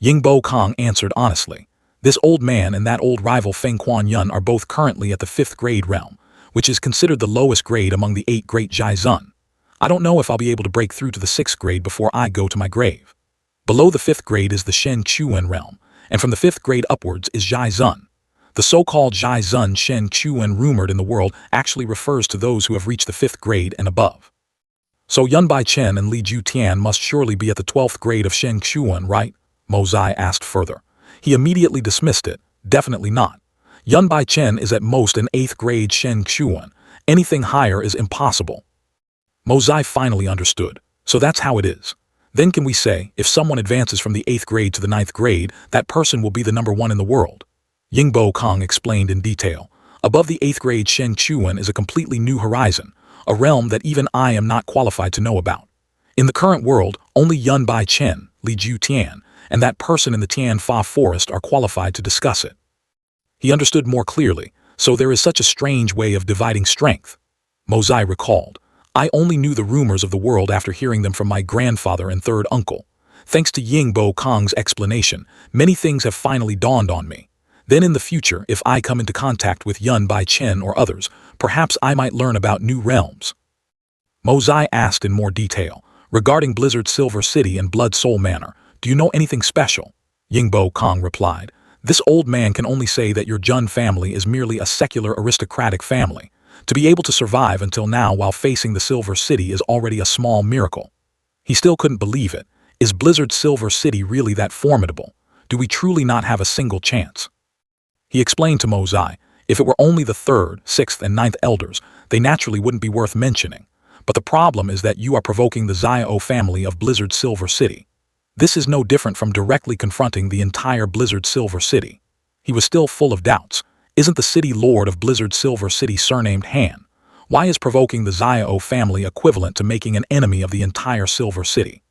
Yingbo Kong answered honestly. This old man and that old rival Feng Quan Yun are both currently at the 5th grade realm, which is considered the lowest grade among the 8 great Zhai Zun. I don't know if I'll be able to break through to the 6th grade before I go to my grave. Below the 5th grade is the Shen Xuan realm, and from the 5th grade upwards is Zhai Zun. The so-called Zhai Zun Shen Xuan rumored in the world actually refers to those who have reached the 5th grade and above. So Yun Bai Chen and Li Ju Tian must surely be at the 12th grade of Shen Xuan, right? Mozai asked further. He immediately dismissed it. Definitely not. Yun Bai Chen is at most an 8th grade Shen Xuan. Anything higher is impossible. Mozai finally understood. So that's how it is. Then can we say, if someone advances from the 8th grade to the 9th grade, that person will be the number 1 in the world? Yingbo Kong explained in detail. Above the 8th grade Shen Xuan is a completely new horizon, a realm that even I am not qualified to know about. In the current world, only Yun Bai Chen, Li Ju Tian, and that person in the Tian Fa forest are qualified to discuss it. He understood more clearly, so there is such a strange way of dividing strength. Mozai recalled. I only knew the rumors of the world after hearing them from my grandfather and third uncle. Thanks to Yingbo Kong's explanation, many things have finally dawned on me. Then in the future, if I come into contact with Yun Bai Chen or others, perhaps I might learn about new realms. Mozai asked in more detail. Regarding Blizzard Silver City and Blood Soul Manor, do you know anything special? Yingbo Kong replied. This old man can only say that your Jun family is merely a secular aristocratic family. To be able to survive until now while facing the Silver City is already a small miracle. He still couldn't believe it. Is Blizzard Silver City really that formidable? Do we truly not have a single chance? He explained to Mozai, if it were only the 3rd, 6th, and 9th elders, they naturally wouldn't be worth mentioning. But the problem is that you are provoking the Xiao family of Blizzard Silver City. This is no different from directly confronting the entire Blizzard Silver City. He was still full of doubts. Isn't the city lord of Blizzard Silver City surnamed Han? Why is provoking the Xiao family equivalent to making an enemy of the entire Silver City?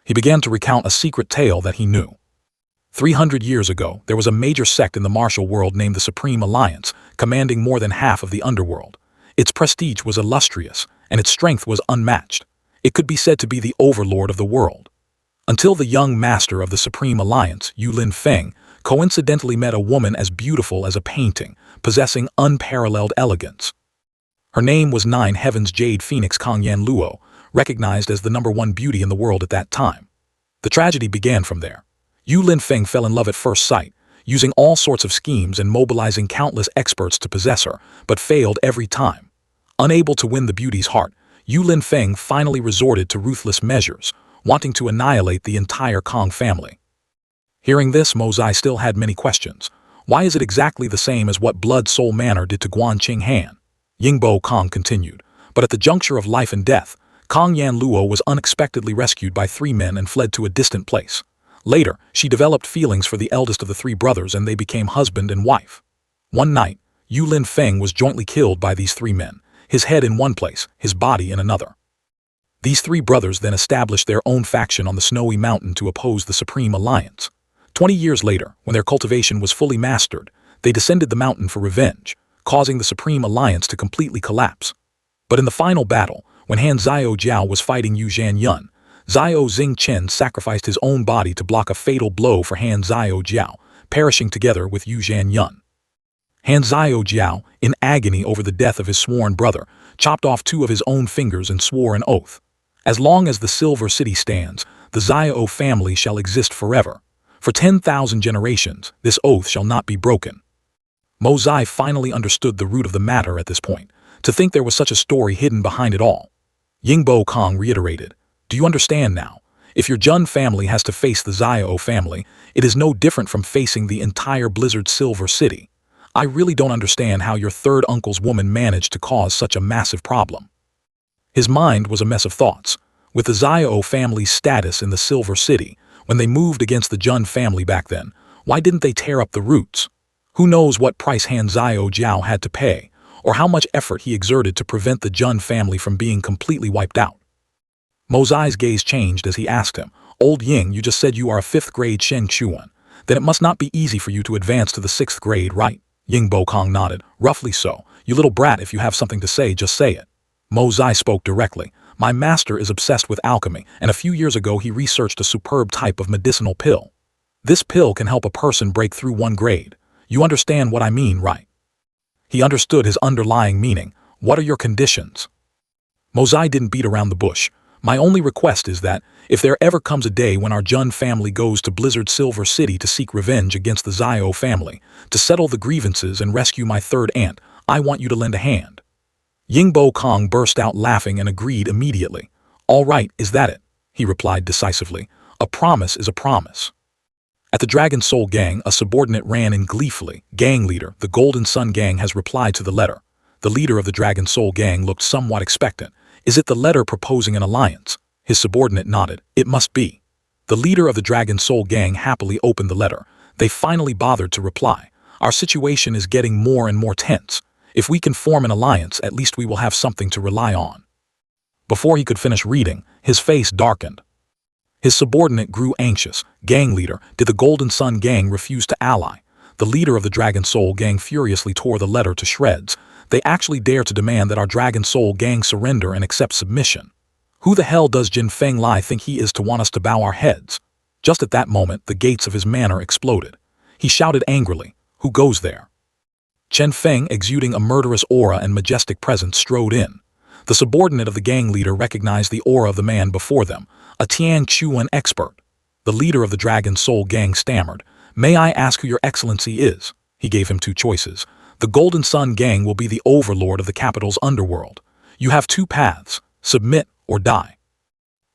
He began to recount a secret tale that he knew. 300 years ago, there was a major sect in the martial world named the Supreme Alliance, commanding more than half of the underworld. Its prestige was illustrious, and its strength was unmatched. It could be said to be the overlord of the world. Until the young master of the Supreme Alliance, Yu Lin Feng, coincidentally met a woman as beautiful as a painting, possessing unparalleled elegance. Her name was Nine Heavens Jade Phoenix Kang Yan Luo, recognized as the #1 beauty in the world at that time. The tragedy began from there. Yu Lin Feng fell in love at first sight. using all sorts of schemes and mobilizing countless experts to possess her, but failed every time. Unable to win the beauty's heart, Yu Linfeng finally resorted to ruthless measures, wanting to annihilate the entire Kong family. Hearing this, Mozai still had many questions. Why is it exactly the same as what Blood Soul Manor did to Guan Qinghan? Yingbo Kong continued, but at the juncture of life and death, Kong Yan Luo was unexpectedly rescued by 3 men and fled to a distant place. Later, she developed feelings for the eldest of the 3 brothers and they became husband and wife. One night, Yu Linfeng was jointly killed by these 3 men, his head in one place, his body in another. These 3 brothers then established their own faction on the Snowy Mountain to oppose the Supreme Alliance. 20 years later, when their cultivation was fully mastered, they descended the mountain for revenge, causing the Supreme Alliance to completely collapse. But in the final battle, when Han Xiao Jiao was fighting Yu Zhanyun, Xiao Xingchen sacrificed his own body to block a fatal blow for Han Xiao Jiao, perishing together with Yu Zhanyun. Han Xiao Jiao, in agony over the death of his sworn brother, chopped off 2 of his own fingers and swore an oath. As long as the Silver City stands, the Xiao family shall exist forever. For 10,000 generations, this oath shall not be broken. Mozai finally understood the root of the matter at this point, to think there was such a story hidden behind it all. Yingbo Kong reiterated, "Do you understand now? If your Jun family has to face the Xiao family, it is no different from facing the entire Blizzard Silver City. I really don't understand how your 3rd uncle's woman managed to cause such a massive problem." His mind was a mess of thoughts. With the Xiao family's status in the Silver City, when they moved against the Jun family back then, why didn't they tear up the roots? Who knows what price Han Xiao Jiao had to pay, or how much effort he exerted to prevent the Jun family from being completely wiped out. Mozai's gaze changed as he asked him, "Old Ying, you just said you are a 5th grade Shen Chuan. Then it must not be easy for you to advance to the 6th grade, right?" Yingbo Kong nodded. "Roughly so. You little brat, if you have something to say, just say it." Mozai spoke directly. "My master is obsessed with alchemy, and a few years ago he researched a superb type of medicinal pill. This pill can help a person break through 1 grade. You understand what I mean, right?" He understood his underlying meaning. "What are your conditions?" Mozai didn't beat around the bush. "My only request is that, if there ever comes a day when our Jun family goes to Blizzard Silver City to seek revenge against the Xiao family, to settle the grievances and rescue my 3rd aunt, I want you to lend a hand." Yingbo Kong burst out laughing and agreed immediately. "All right, is that it?" he replied decisively. "A promise is a promise." At the Dragon Soul Gang, a subordinate ran in gleefully. "Gang leader, the Golden Sun Gang has replied to the letter." The leader of the Dragon Soul Gang looked somewhat expectant. "Is it the letter proposing an alliance?" His subordinate nodded. "It must be." The leader of the Dragon Soul Gang happily opened the letter. They finally bothered to reply. "Our situation is getting more and more tense. If we can form an alliance, at least we will have something to rely on." Before he could finish reading, his face darkened. His subordinate grew anxious. "Gang leader, did the Golden Sun Gang refuse to ally?" The leader of the Dragon Soul Gang furiously tore the letter to shreds. "They actually dare to demand that our Dragon Soul Gang surrender and accept submission. Who the hell does Jin Feng Lai think he is to want us to bow our heads?" Just at that moment, the gates of his manor exploded. He shouted angrily, "Who goes there?" Chen Feng, exuding a murderous aura and majestic presence, strode in. The subordinate of the gang leader recognized the aura of the man before them, a Tian Chuan expert. The leader of the Dragon Soul Gang stammered, "May I ask who your excellency is?" He gave him 2 choices. "The Golden Sun Gang will be the overlord of the capital's underworld. You have 2 paths, submit or die."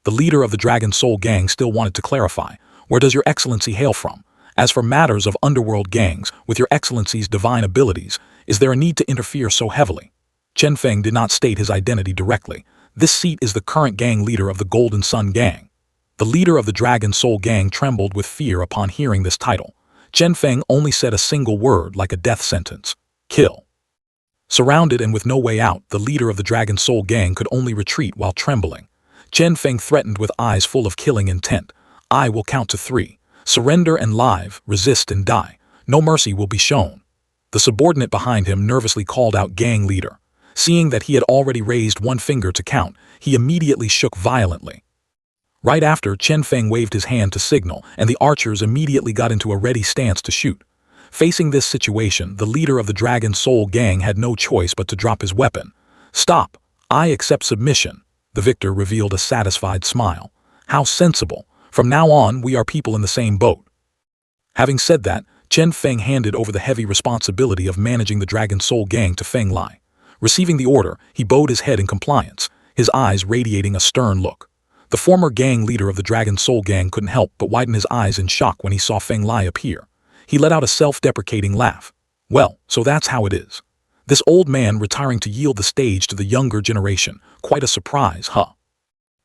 The leader of the Dragon Soul Gang still wanted to clarify, "Where does your excellency hail from? As for matters of underworld gangs, with your excellency's divine abilities, is there a need to interfere so heavily?" Chen Feng did not state his identity directly. "This seat is the current gang leader of the Golden Sun Gang." The leader of the Dragon Soul Gang trembled with fear upon hearing this title. Chen Feng only said a single word like a death sentence: "Kill." Surrounded and with no way out, the leader of the Dragon Soul Gang could only retreat while trembling. Chen Feng threatened with eyes full of killing intent. "I will count to 3. Surrender and live, resist and die. No mercy will be shown." The subordinate behind him nervously called out, "Gang leader." Seeing that he had already raised 1 finger to count, he immediately shook violently. Right after, Chen Feng waved his hand to signal, and the archers immediately got into a ready stance to shoot. Facing this situation, the leader of the Dragon Soul Gang had no choice but to drop his weapon. "Stop. I accept submission." The victor revealed a satisfied smile. "How sensible. From now on, we are people in the same boat." Having said that, Chen Feng handed over the heavy responsibility of managing the Dragon Soul Gang to Feng Lai. Receiving the order, he bowed his head in compliance, his eyes radiating a stern look. The former gang leader of the Dragon Soul Gang couldn't help but widen his eyes in shock when he saw Feng Lai appear. He let out a self-deprecating laugh. Well, so that's how it is. This old man retiring to yield the stage to the younger generation. Quite a surprise, huh?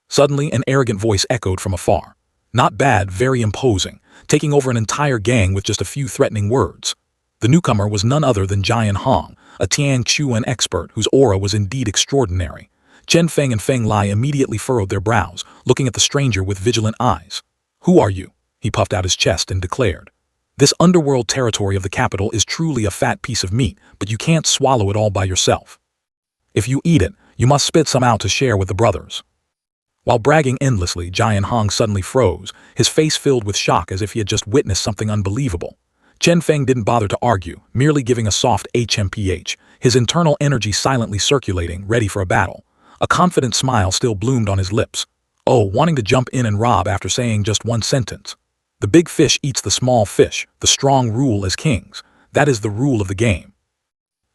Suddenly, an arrogant voice echoed from afar. Not bad, very imposing, taking over an entire gang with just a few threatening words. The newcomer was none other than Jian Hong, a Tian Chuan expert whose aura was indeed extraordinary. Chen Feng and Feng Lai immediately furrowed their brows, looking at the stranger with vigilant eyes. "Who are you?" he puffed out his chest and declared. "This underworld territory of the capital is truly a fat piece of meat, but you can't swallow it all by yourself. If you eat it, you must spit some out to share with the brothers." While bragging endlessly, Jian Hong suddenly froze, his face filled with shock as if he had just witnessed something unbelievable. Chen Feng didn't bother to argue, merely giving a soft HMPH, his internal energy silently circulating, ready for a battle. A confident smile still bloomed on his lips. Oh, wanting to jump in and rob after saying just one sentence. The big fish eats the small fish, the strong rule as kings. That is the rule of the game.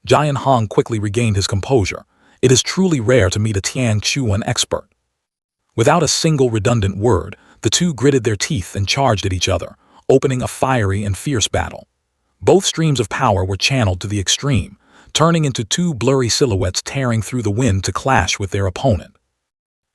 Jian Hong quickly regained his composure. It is truly rare to meet a Tian Chuan expert. Without a single redundant word, the two gritted their teeth and charged at each other, opening a fiery and fierce battle. Both streams of power were channeled to the extreme, turning into two blurry silhouettes tearing through the wind to clash with their opponent.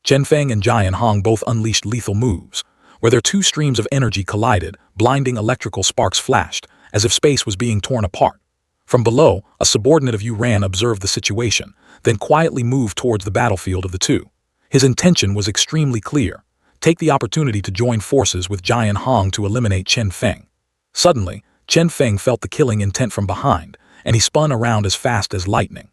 Chen Feng and Jian Hong both unleashed lethal moves, where their two streams of energy collided, blinding electrical sparks flashed, as if space was being torn apart. From below, a subordinate of Yu Ran observed the situation, then quietly moved towards the battlefield of the two. His intention was extremely clear: take the opportunity to join forces with Jian Hong to eliminate Chen Feng. Suddenly, Chen Feng felt the killing intent from behind, and he spun around as fast as lightning.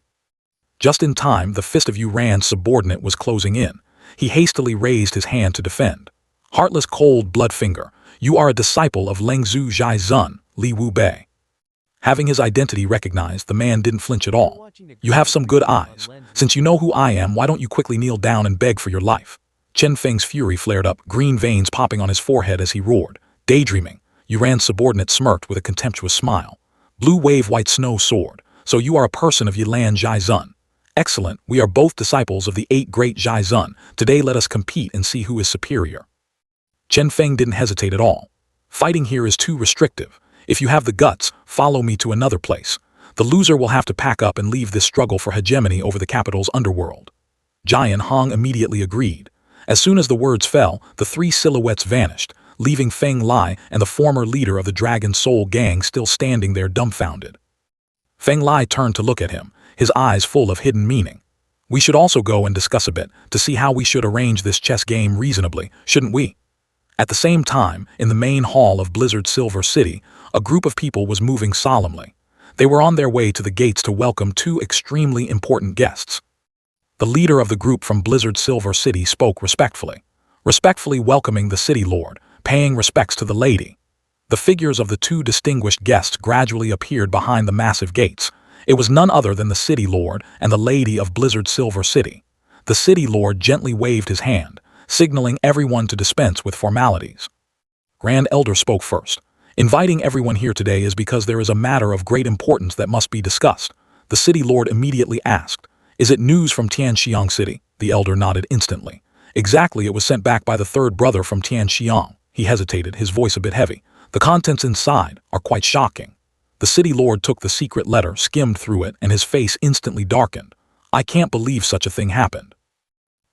Just in time, the fist of Yu Ran's subordinate was closing in. He hastily raised his hand to defend. "Heartless cold blood finger, you are a disciple of Lengzhu Zhai Zun, Li Wu Bei." Having his identity recognized, the man didn't flinch at all. "You have some good eyes. Since you know who I am, why don't you quickly kneel down and beg for your life?" Chen Feng's fury flared up, green veins popping on his forehead as he roared. Daydreaming, Yu Ran's subordinate smirked with a contemptuous smile. "Blue wave white snow sword, so you are a person of Yilan Zhai Zun. Excellent, we are both disciples of the 8 great Zhai Zun. Today let us compete and see who is superior." Chen Feng didn't hesitate at all. "Fighting here is too restrictive. If you have the guts, follow me to another place. The loser will have to pack up and leave this struggle for hegemony over the capital's underworld." Jian Hong immediately agreed. As soon as the words fell, the 3 silhouettes vanished, leaving Feng Lai and the former leader of the Dragon Soul Gang still standing there dumbfounded. Feng Lai turned to look at him, his eyes full of hidden meaning. "We should also go and discuss a bit, to see how we should arrange this chess game reasonably, shouldn't we?" At the same time, in the main hall of Blizzard Silver City, a group of people was moving solemnly. They were on their way to the gates to welcome 2 extremely important guests. The leader of the group from Blizzard Silver City spoke respectfully welcoming the city lord, paying respects to the lady. The figures of the 2 distinguished guests gradually appeared behind the massive gates. It was none other than the city lord and the lady of Blizzard Silver City. The city lord gently waved his hand, signaling everyone to dispense with formalities. Grand Elder spoke first. "Inviting everyone here today is because there is a matter of great importance that must be discussed." The city lord immediately asked, "Is it news from Tianxiang City?" The elder nodded instantly. "Exactly, it was sent back by the 3rd brother from Tianxiang." He hesitated, his voice a bit heavy. "The contents inside are quite shocking." The city lord took the secret letter, skimmed through it, and his face instantly darkened. "I can't believe such a thing happened."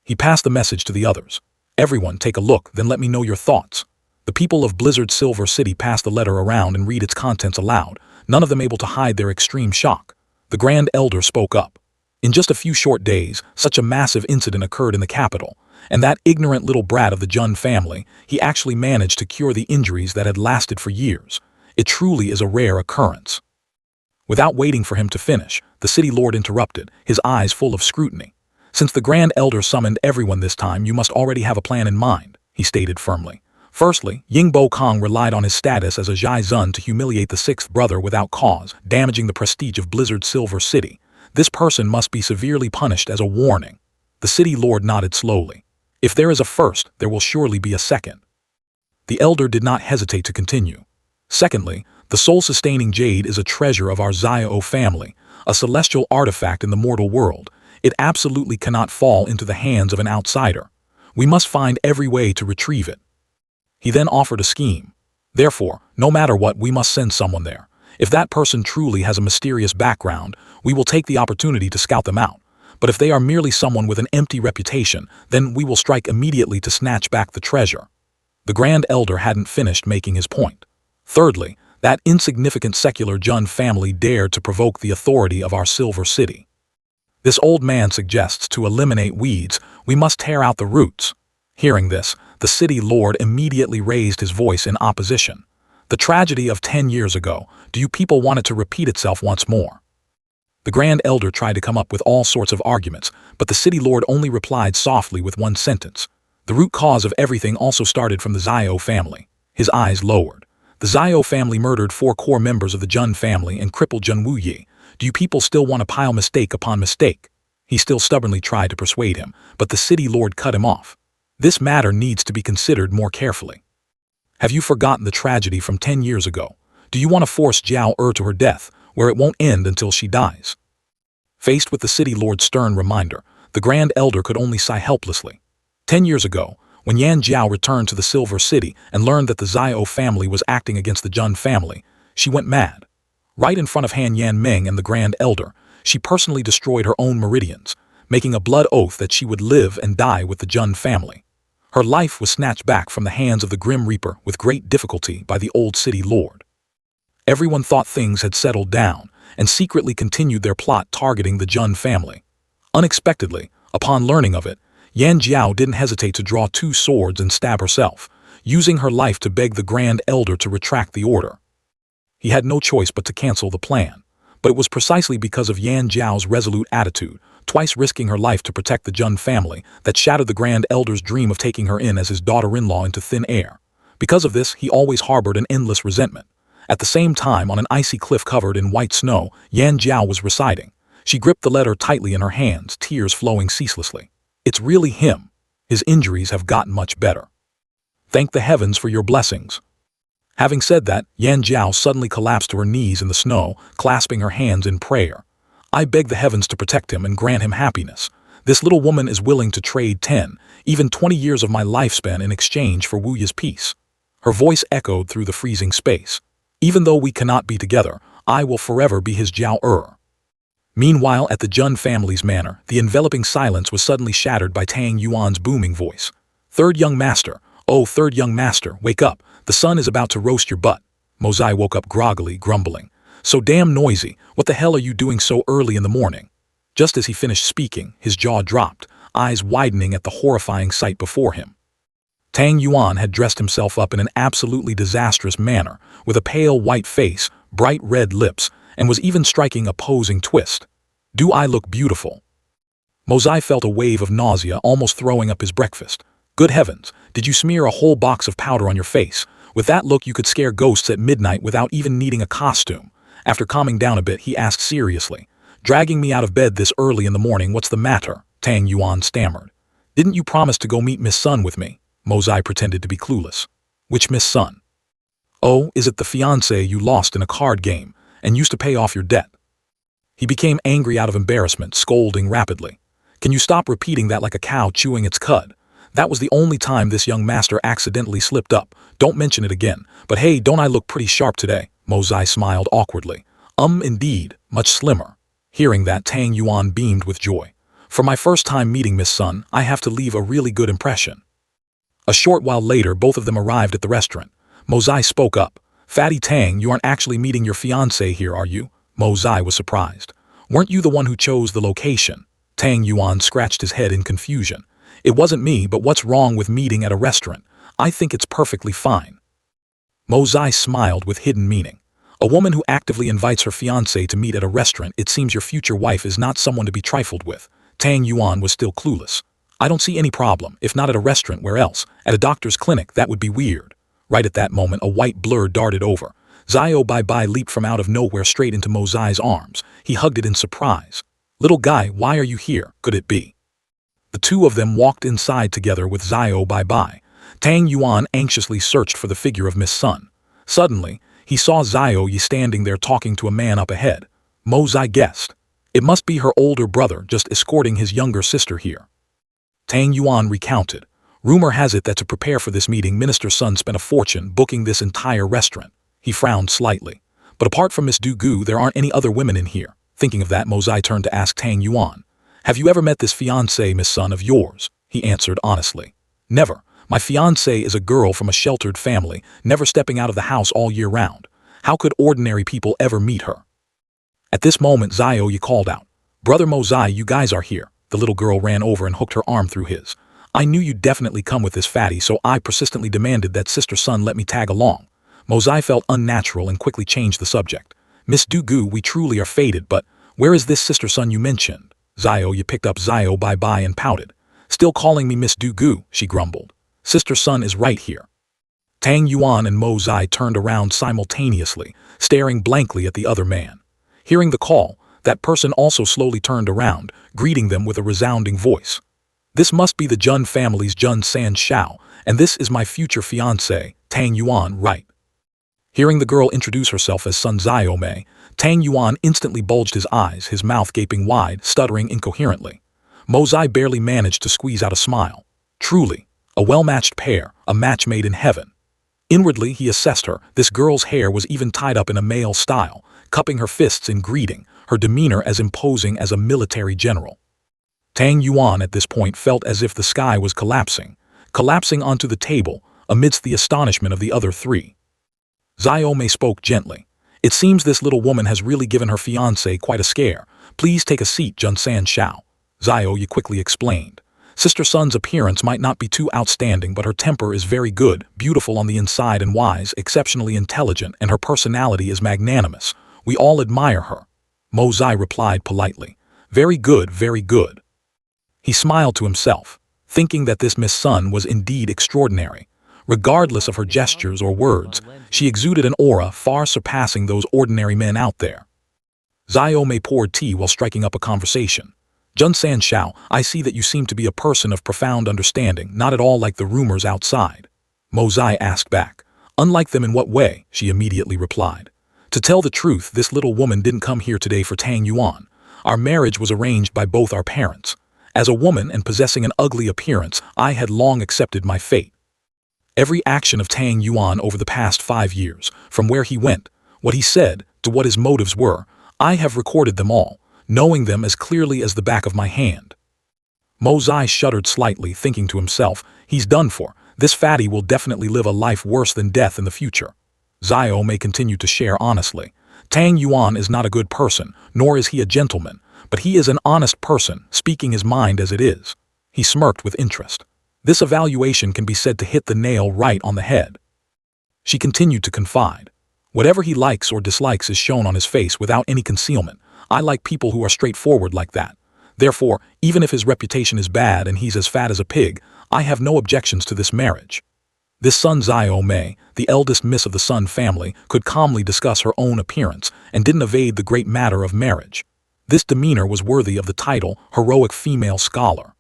He passed the message to the others. "Everyone take a look, then let me know your thoughts." The people of Blizzard Silver City passed the letter around and read its contents aloud, none of them able to hide their extreme shock. The Grand Elder spoke up. "In just a few short days, such a massive incident occurred in the capital, and that ignorant little brat of the Jun family, he actually managed to cure the injuries that had lasted for years. It truly is a rare occurrence." Without waiting for him to finish, the city lord interrupted, his eyes full of scrutiny. "Since the Grand Elder summoned everyone this time, you must already have a plan in mind," he stated firmly. "Firstly, Yingbo Kong relied on his status as a Zhai Zun to humiliate the 6th brother without cause, damaging the prestige of Blizzard Silver City. This person must be severely punished as a warning." The city lord nodded slowly. "If there is a first, there will surely be a second." The elder did not hesitate to continue. "Secondly, The soul-sustaining jade is a treasure of our Xiao family, a celestial artifact in the mortal world. It absolutely cannot fall into the hands of an outsider. We must find every way to retrieve it. He then offered a scheme. Therefore, no matter what, we must send someone there. If that person truly has a mysterious background, we will take the opportunity to scout them out. But if they are merely someone with an empty reputation, then we will strike immediately to snatch back the treasure. The Grand Elder hadn't finished making his point. Thirdly, that insignificant secular Jun family dared to provoke the authority of our Silver City. This old man suggests to eliminate weeds, we must tear out the roots. Hearing this, the city lord immediately raised his voice in opposition. The tragedy of 10 years ago, do you people want it to repeat itself once more? The Grand Elder tried to come up with all sorts of arguments, but the city lord only replied softly with one sentence. The root cause of everything also started from the Xiao family. His eyes lowered. The Xiao family murdered 4 core members of the Jun family and crippled Jun Wuyi. Do you people still want to pile mistake upon mistake? He still stubbornly tried to persuade him, but the city lord cut him off. This matter needs to be considered more carefully. Have you forgotten the tragedy from 10 years ago? Do you want to force Jiao to her death, where it won't end until she dies? Faced with the city lord's stern reminder, the Grand Elder could only sigh helplessly. 10 years ago, when Yan Jiao returned to the Silver City and learned that the Xiao family was acting against the Jun family, she went mad. Right in front of Han Yanming and the Grand Elder, she personally destroyed her own meridians, making a blood oath that she would live and die with the Jun family. Her life was snatched back from the hands of the Grim Reaper with great difficulty by the old city lord. Everyone thought things had settled down and secretly continued their plot targeting the Jun family. Unexpectedly, upon learning of it, Yan Jiao didn't hesitate to draw 2 swords and stab herself, using her life to beg the Grand Elder to retract the order. He had no choice but to cancel the plan, but it was precisely because of Yan Jiao's resolute attitude, twice risking her life to protect the Jun family, that shattered the Grand Elder's dream of taking her in as his daughter-in-law into thin air. Because of this, he always harbored an endless resentment. At the same time, on an icy cliff covered in white snow, Yan Jiao was reciting. She gripped the letter tightly in her hands, tears flowing ceaselessly. It's really him. His injuries have gotten much better. Thank the heavens for your blessings. Having said that, Yan Jiao suddenly collapsed to her knees in the snow, clasping her hands in prayer. I beg the heavens to protect him and grant him happiness. This little woman is willing to trade 10, even 20 years of my lifespan in exchange for Wu Yi's peace. Her voice echoed through the freezing space. Even though we cannot be together, I will forever be his Jiao. Meanwhile, at the Jun family's manor, the enveloping silence was suddenly shattered by Tang Yuan's booming voice. Third young master, oh third young master, wake up, the sun is about to roast your butt. Mozai woke up groggily, grumbling. So damn noisy, what the hell are you doing so early in the morning? Just as he finished speaking, his jaw dropped, eyes widening at the horrifying sight before him. Tang Yuan had dressed himself up in an absolutely disastrous manner, with a pale white face, bright red lips, and was even striking a posing twist. Do I look beautiful? Mozai felt a wave of nausea, almost throwing up his breakfast. Good heavens, did you smear a whole box of powder on your face? With that look you could scare ghosts at midnight without even needing a costume. After calming down a bit, he asked seriously. Dragging me out of bed this early in the morning, what's the matter? Tang Yuan stammered. Didn't you promise to go meet Miss Sun with me? Mozai pretended to be clueless. Which Miss Sun? Oh, is it the fiancée you lost in a card game and used to pay off your debt? He became angry out of embarrassment, scolding rapidly. Can you stop repeating that like a cow chewing its cud? That was the only time this young master accidentally slipped up. Don't mention it again. But hey, don't I look pretty sharp today? Mozai smiled awkwardly. Indeed, much slimmer. Hearing that, Tang Yuan beamed with joy. For my first time meeting Miss Sun, I have to leave a really good impression. A short while later, both of them arrived at the restaurant. Mozai spoke up. Fatty Tang, you aren't actually meeting your fiancé here, are you? Mozai was surprised. Weren't you the one who chose the location? Tang Yuan scratched his head in confusion. It wasn't me, but what's wrong with meeting at a restaurant? I think it's perfectly fine. Mozai smiled with hidden meaning. A woman who actively invites her fiancé to meet at a restaurant, it seems your future wife is not someone to be trifled with. Tang Yuan was still clueless. I don't see any problem. If not at a restaurant, where else? At a doctor's clinic, that would be weird. Right at that moment, a white blur darted over. Xiao Bai leaped from out of nowhere straight into Mozai's arms. He hugged it in surprise. Little guy, why are you here? Could it be? The two of them walked inside together with Xiao Bai. Tang Yuan anxiously searched for the figure of Miss Sun. Suddenly, He saw Zhao Yi standing there talking to a man up ahead. Mo Zai guessed. It must be her older brother just escorting his younger sister here. Tang Yuan recounted. Rumor has it that to prepare for this meeting, Minister Sun spent a fortune booking this entire restaurant. He frowned slightly. But apart from Miss Du Gu, there aren't any other women in here. Thinking of that, Mo Zai turned to ask Tang Yuan. Have you ever met this fiancée, Miss Sun, of yours? He answered honestly. Never. My fiancée is a girl from a sheltered family, never stepping out of the house all year round. How could ordinary people ever meet her? At this moment, Zhao Yi called out. Brother Mo Zai, you guys are here. The little girl ran over and hooked her arm through his. I knew you'd definitely come with this fatty, so I persistently demanded that Sister Sun let me tag along. Mo Zai felt unnatural and quickly changed the subject. Miss Du Gu, we truly are fated, but where is this Sister Sun you mentioned? Zhao Yi picked up Zhao Bai and pouted. Still calling me Miss Du Gu, she grumbled. Sister Sun is right here. Tang Yuan and Mo Zai turned around simultaneously, staring blankly at the other man. Hearing the call, that person also slowly turned around, greeting them with a resounding voice. This must be the Jun family's Jun San Shao, and this is my future fiancé, Tang Yuan, right? Hearing the girl introduce herself as Sun Zhao Mei, Tang Yuan instantly bulged his eyes, his mouth gaping wide, stuttering incoherently. Mo Zai barely managed to squeeze out a smile. Truly, a well-matched pair, a match made in heaven. Inwardly, he assessed her. This girl's hair was even tied up in a male style, cupping her fists in greeting, her demeanor as imposing as a military general. Tang Yuan at this point felt as if the sky was collapsing onto the table amidst the astonishment of the other three. Zhao Mei spoke gently. It seems this little woman has really given her fiancé quite a scare. Please take a seat, Jun San Shao. Zhao Yi quickly explained. Sister Sun's appearance might not be too outstanding, but her temper is very good, beautiful on the inside and wise, exceptionally intelligent, and her personality is magnanimous. We all admire her. Mo Zai replied politely. Very good, very good. He smiled to himself, thinking that this Miss Sun was indeed extraordinary. Regardless of her gestures or words, she exuded an aura far surpassing those ordinary men out there. Zhao Mei poured tea while striking up a conversation. Jun San Shao, I see that you seem to be a person of profound understanding, not at all like the rumors outside. Mo Zai asked back. Unlike them in what way? She immediately replied. To tell the truth, this little woman didn't come here today for Tang Yuan. Our marriage was arranged by both our parents. As a woman and possessing an ugly appearance, I had long accepted my fate. Every action of Tang Yuan over the past 5 years, from where he went, what he said, to what his motives were, I have recorded them all, knowing them as clearly as the back of my hand. Mo Zai shuddered slightly, thinking to himself, he's done for. This fatty will definitely live a life worse than death in the future. Zhao Mei continued to share honestly. Tang Yuan is not a good person, nor is he a gentleman, but he is an honest person, speaking his mind as it is. He smirked with interest. This evaluation can be said to hit the nail right on the head. She continued to confide. Whatever he likes or dislikes is shown on his face without any concealment. I like people who are straightforward like that. Therefore, even if his reputation is bad and he's as fat as a pig, I have no objections to this marriage. This Sun Zhao Mei, the eldest miss of the Sun family, could calmly discuss her own appearance and didn't evade the great matter of marriage. This demeanor was worthy of the title heroic female scholar.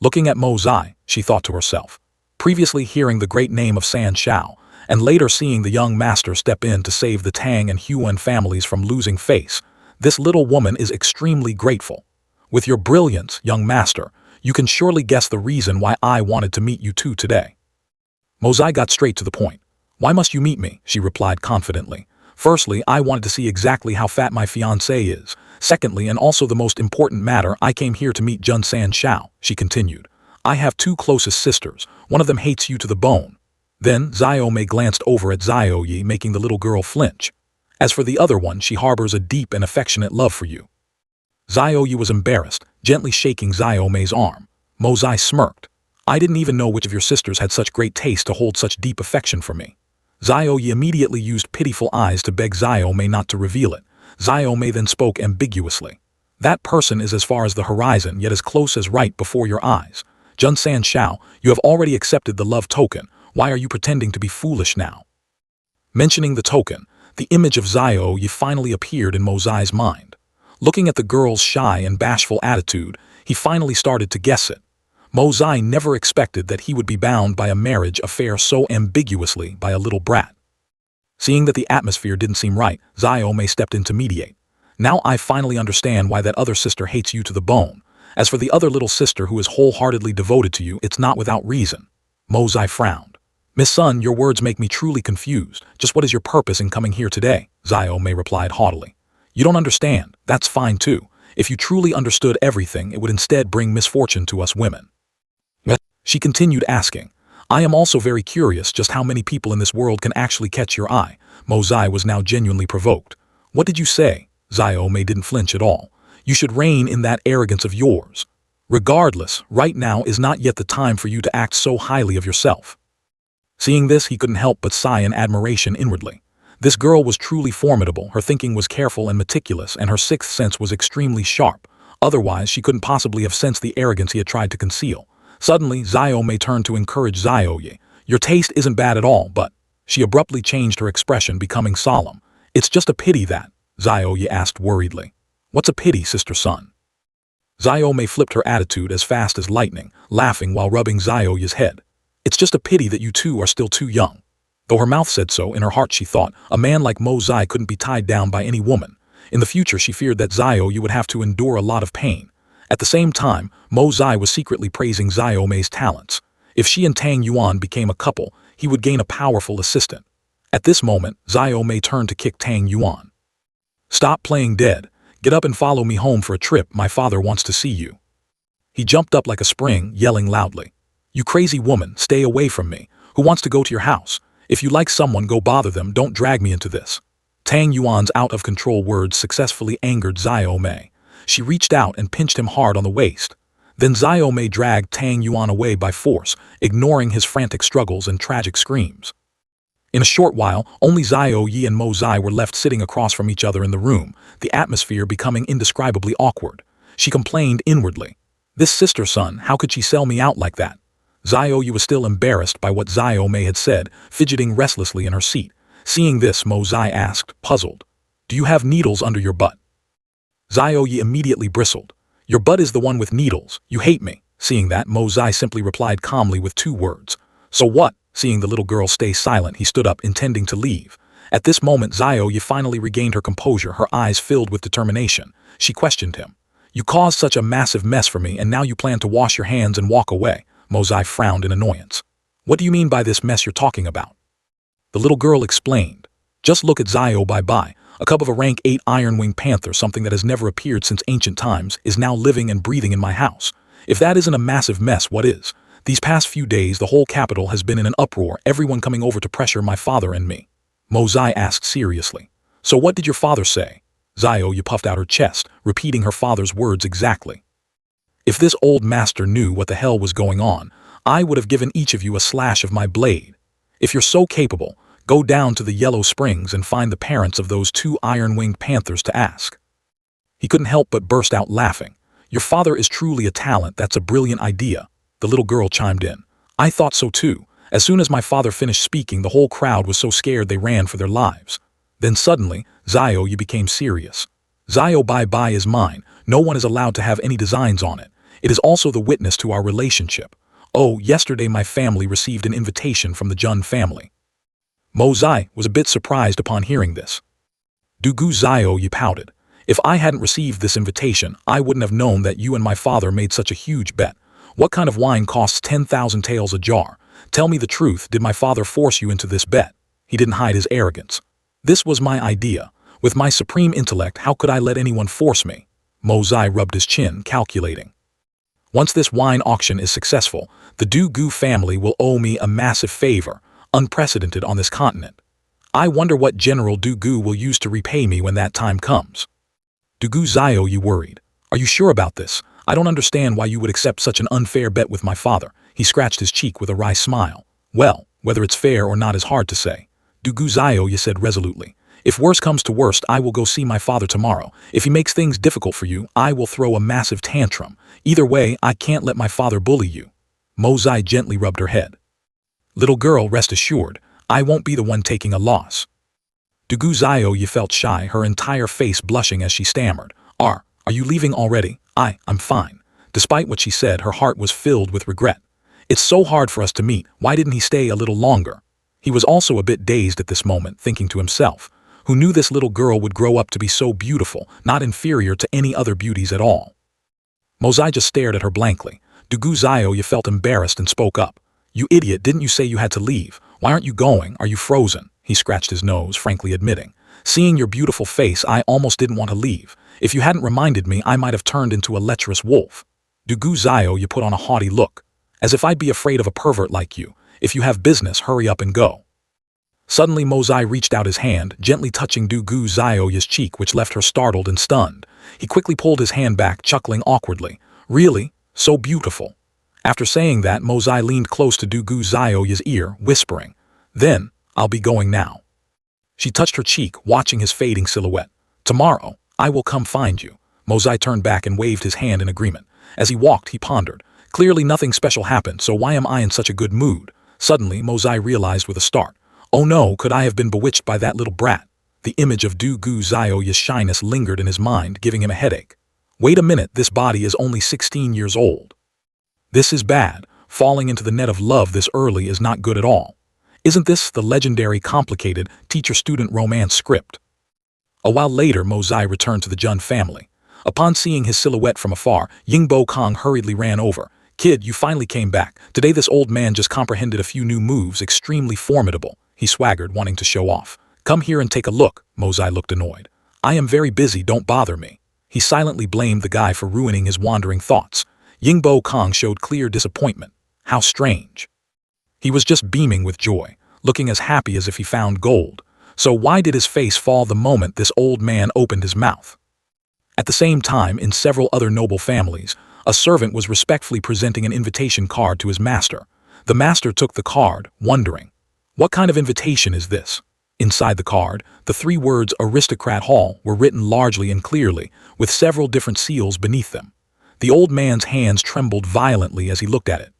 Looking at Mo Zai, she thought to herself. Previously hearing the great name of San Shao, and later seeing the young master step in to save the Tang and Huan families from losing face, this little woman is extremely grateful. With your brilliance, young master, you can surely guess the reason why I wanted to meet you two today. Mo Zai got straight to the point. Why must you meet me? She replied confidently. Firstly, I wanted to see exactly how fat my fiancé is. Secondly, and also the most important matter, I came here to meet Jun San Shao, she continued. I have 2 closest sisters. One of them hates you to the bone. Then, Zhao Mei glanced over at Zhao Yi, making the little girl flinch. As for the other one, she harbors a deep and affectionate love for you. Zhao Yi was embarrassed, gently shaking Zhao Mei's arm. Mo Zai smirked. I didn't even know which of your sisters had such great taste to hold such deep affection for me. Zhao Yi immediately used pitiful eyes to beg Zhao Mei not to reveal it. Zhao Mei then spoke ambiguously. That person is as far as the horizon, yet as close as right before your eyes. Jun San Shao, you have already accepted the love token. Why are you pretending to be foolish now? Mentioning the token, the image of Zhao Yi finally appeared in Mo Zai's mind. Looking at the girl's shy and bashful attitude, he finally started to guess it. Mo Zai never expected that he would be bound by a marriage affair so ambiguously by a little brat. Seeing that the atmosphere didn't seem right, Xiaomei stepped in to mediate. Now I finally understand why that other sister hates you to the bone. As for the other little sister who is wholeheartedly devoted to you, it's not without reason. Mo Zai frowned. Miss Sun, your words make me truly confused. Just what is your purpose in coming here today? Xiaomei replied haughtily. You don't understand. That's fine too. If you truly understood everything, it would instead bring misfortune to us women. She continued asking. I am also very curious just how many people in this world can actually catch your eye. Mo Zai was now genuinely provoked. What did you say? Xiaomei didn't flinch at all. You should rein in that arrogance of yours. Regardless, right now is not yet the time for you to act so highly of yourself. Seeing this, he couldn't help but sigh in admiration inwardly. This girl was truly formidable, her thinking was careful and meticulous, and her sixth sense was extremely sharp. Otherwise, she couldn't possibly have sensed the arrogance he had tried to conceal. Suddenly, Xiaomei turned to encourage Xiaoye. Your taste isn't bad at all, but... She abruptly changed her expression, becoming solemn. It's just a pity that... Xiaoye asked worriedly. What's a pity, Sister Sun? Xiaomei flipped her attitude as fast as lightning, laughing while rubbing Xiaoye's head. It's just a pity that you two are still too young. Though her mouth said so, in her heart she thought, a man like Mo Zai couldn't be tied down by any woman. In the future she feared that Xiaoye would have to endure a lot of pain. At the same time, Mo Zai was secretly praising Xiaomei's talents. If she and Tang Yuan became a couple, he would gain a powerful assistant. At this moment, Xiaomei turned to kick Tang Yuan. Stop playing dead. Get up and follow me home for a trip, my father wants to see you. He jumped up like a spring, yelling loudly. You crazy woman, stay away from me. Who wants to go to your house? If you like someone, go bother them, don't drag me into this. Tang Yuan's out-of-control words successfully angered Xiaomei. She reached out and pinched him hard on the waist. Then Xiaomei dragged Tang Yuan away by force, ignoring his frantic struggles and tragic screams. In a short while, only Xiaoye and Mo Zai were left sitting across from each other in the room, the atmosphere becoming indescribably awkward. She complained inwardly. This sister Sun, how could she sell me out like that? Xiaoye was still embarrassed by what Xiaomei had said, fidgeting restlessly in her seat. Seeing this, Mo Zai asked, puzzled. Do you have needles under your butt? Xiaoye immediately bristled. Your butt is the one with needles. You hate me. Seeing that, Mo Zai simply replied calmly with 2 words. So what? Seeing the little girl stay silent, he stood up, intending to leave. At this moment, Xiaoye finally regained her composure, her eyes filled with determination. She questioned him. You caused such a massive mess for me, and now you plan to wash your hands and walk away. Mo Zai frowned in annoyance. What do you mean by this mess you're talking about? The little girl explained. Just look at Xiaobai. A cub of a rank 8 iron-winged panther, something that has never appeared since ancient times, is now living and breathing in my house. If that isn't a massive mess, what is? These past few days, the whole capital has been in an uproar, everyone coming over to pressure my father and me. Mo Zai asked seriously. So what did your father say? Xiaoye puffed out her chest, repeating her father's words exactly. If this old master knew what the hell was going on, I would have given each of you a slash of my blade. If you're so capable, go down to the Yellow Springs and find the parents of those 2 iron-winged panthers to ask. He couldn't help but burst out laughing. Your father is truly a talent, that's a brilliant idea. The little girl chimed in. I thought so too. As soon as my father finished speaking, the whole crowd was so scared they ran for their lives. Then suddenly, Xiaoye became serious. Xiaobai is mine. No one is allowed to have any designs on it. It is also the witness to our relationship. Oh, yesterday my family received an invitation from the Jun family. Mo Zai was a bit surprised upon hearing this. Dugu Xiaoye pouted. If I hadn't received this invitation, I wouldn't have known that you and my father made such a huge bet. What kind of wine costs 10,000 taels a jar? Tell me the truth, did my father force you into this bet? He didn't hide his arrogance. This was my idea. With my supreme intellect, how could I let anyone force me? Mo Zai rubbed his chin, calculating. Once this wine auction is successful, the Du Gu family will owe me a massive favor, unprecedented on this continent. I wonder what General Du Gu will use to repay me when that time comes. Dugu Xiaoye worried. Are you sure about this? I don't understand why you would accept such an unfair bet with my father. He scratched his cheek with a wry smile. Well, whether it's fair or not is hard to say. Dugu Xiaoye said resolutely. If worse comes to worst, I will go see my father tomorrow. If he makes things difficult for you, I will throw a massive tantrum. Either way, I can't let my father bully you. Mo Zai gently rubbed her head. Little girl, rest assured, I won't be the one taking a loss. Dugu Xiaoye felt shy, her entire face blushing as she stammered. Are you leaving already? I'm fine. Despite what she said, her heart was filled with regret. It's so hard for us to meet, why didn't he stay a little longer? He was also a bit dazed at this moment, thinking to himself, who knew this little girl would grow up to be so beautiful, not inferior to any other beauties at all. Mozai just stared at her blankly. Dugu Zio felt embarrassed and spoke up. "You idiot, didn't you say you had to leave? Why aren't you going? Are you frozen?" He scratched his nose, frankly admitting. "Seeing your beautiful face, I almost didn't want to leave. If you hadn't reminded me, I might have turned into a lecherous wolf." Dugu Zio put on a haughty look. "As if I'd be afraid of a pervert like you. If you have business, hurry up and go." Suddenly Mozai reached out his hand, gently touching Dugu Zio's cheek, which left her startled and stunned. He quickly pulled his hand back, chuckling awkwardly. "Really? So beautiful." After saying that, Mozai leaned close to Dugu Zio's ear, whispering, "Then, I'll be going now." She touched her cheek, watching his fading silhouette. "Tomorrow, I will come find you." Mozai turned back and waved his hand in agreement. As he walked, he pondered. Clearly nothing special happened, so why am I in such a good mood? Suddenly, Mozai realized with a start. Oh no, could I have been bewitched by that little brat? The image of Dugu Zio's shyness lingered in his mind, giving him a headache. Wait a minute, this body is only 16 years old. This is bad. Falling into the net of love this early is not good at all. Isn't this the legendary complicated teacher-student romance script? A while later, Mozai returned to the Jun family. Upon seeing his silhouette from afar, Yingbo Kong hurriedly ran over. "Kid, you finally came back. Today this old man just comprehended a few new moves, extremely formidable." He swaggered, wanting to show off. "Come here and take a look." Mozai looked annoyed. "I am very busy, don't bother me." He silently blamed the guy for ruining his wandering thoughts. Yingbo Kong showed clear disappointment. How strange. He was just beaming with joy, looking as happy as if he found gold. So why did his face fall the moment this old man opened his mouth? At the same time, in several other noble families, a servant was respectfully presenting an invitation card to his master. The master took the card, wondering, what kind of invitation is this? Inside the card, the 3 words Aristocrat Hall were written largely and clearly, with several different seals beneath them. The old man's hands trembled violently as he looked at it.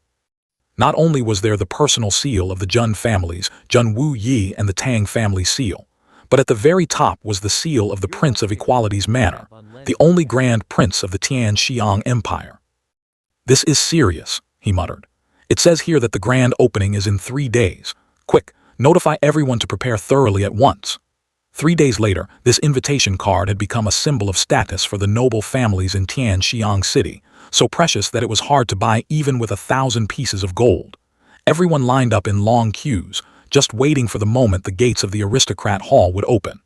Not only was there the personal seal of the Jun families, Jun Wu Yi and the Tang family seal, but at the very top was the seal of the Prince of Equality's Manor, the only Grand Prince of the Tianxiang Empire. "This is serious," he muttered. "It says here that the grand opening is in 3 days. Quick, notify everyone to prepare thoroughly at once." 3 days later, this invitation card had become a symbol of status for the noble families in Tianxiang City, so precious that it was hard to buy even with 1,000 pieces of gold. Everyone lined up in long queues, just waiting for the moment the gates of the Aristocrat Hall would open.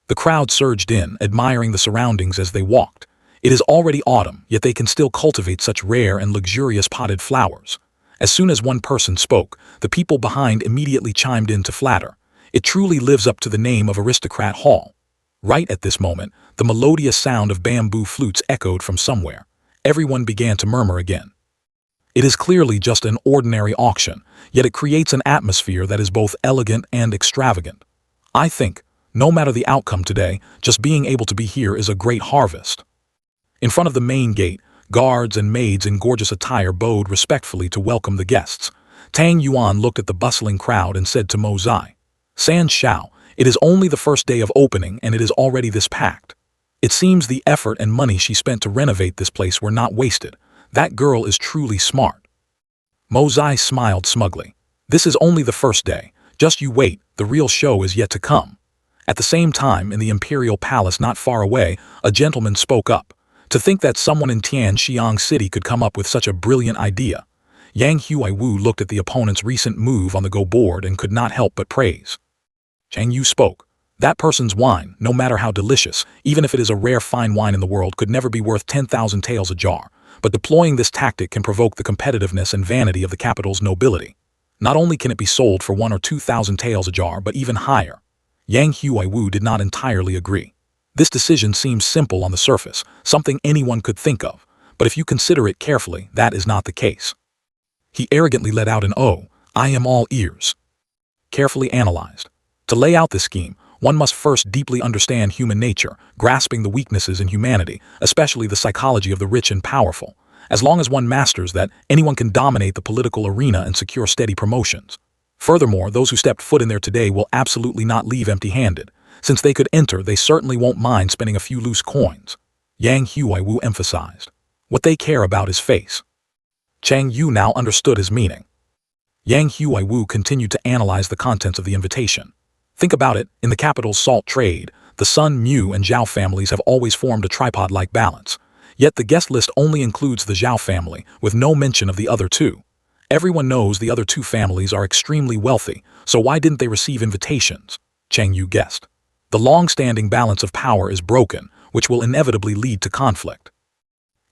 The crowd surged in, admiring the surroundings as they walked. It is already autumn, yet they can still cultivate such rare and luxurious potted flowers. As soon as one person spoke, the people behind immediately chimed in to flatter. It truly lives up to the name of Aristocrat Hall. Right at this moment, the melodious sound of bamboo flutes echoed from somewhere. Everyone began to murmur again. It is clearly just an ordinary auction, yet it creates an atmosphere that is both elegant and extravagant. I think, no matter the outcome today, just being able to be here is a great harvest. In front of the main gate, guards and maids in gorgeous attire bowed respectfully to welcome the guests. Tang Yuan looked at the bustling crowd and said to Mozai, "San Shao, it is only the first day of opening and it is already this packed. It seems the effort and money she spent to renovate this place were not wasted. That girl is truly smart." Mozai smiled smugly. "This is only the first day. Just you wait, the real show is yet to come." At the same time, in the imperial palace not far away, a gentleman spoke up. To think that someone in Tianxiang City could come up with such a brilliant idea. Yang Huiwu looked at the opponent's recent move on the Go board and could not help but praise. Chang Yu spoke. "That person's wine, no matter how delicious, even if it is a rare fine wine in the world, could never be worth 10,000 taels a jar. But deploying this tactic can provoke the competitiveness and vanity of the capital's nobility. Not only can it be sold for 1 or 2,000 taels a jar, but even higher." Yang Huiwu did not entirely agree. This decision seems simple on the surface, something anyone could think of, but if you consider it carefully, that is not the case. He arrogantly let out an "Oh, I am all ears." Carefully analyzed. To lay out this scheme, one must first deeply understand human nature, grasping the weaknesses in humanity, especially the psychology of the rich and powerful. As long as one masters that, anyone can dominate the political arena and secure steady promotions. Furthermore, those who stepped foot in there today will absolutely not leave empty-handed. Since they could enter, they certainly won't mind spending a few loose coins. Yang Huiwu emphasized. What they care about is face. Chang Yu now understood his meaning. Yang Huaiwu continued to analyze the contents of the invitation. Think about it, in the capital's salt trade, the Sun, Mu, and Zhao families have always formed a tripod-like balance. Yet the guest list only includes the Zhao family, with no mention of the other two. Everyone knows the other two families are extremely wealthy, so why didn't they receive invitations? Cheng Yu guessed. The long-standing balance of power is broken, which will inevitably lead to conflict.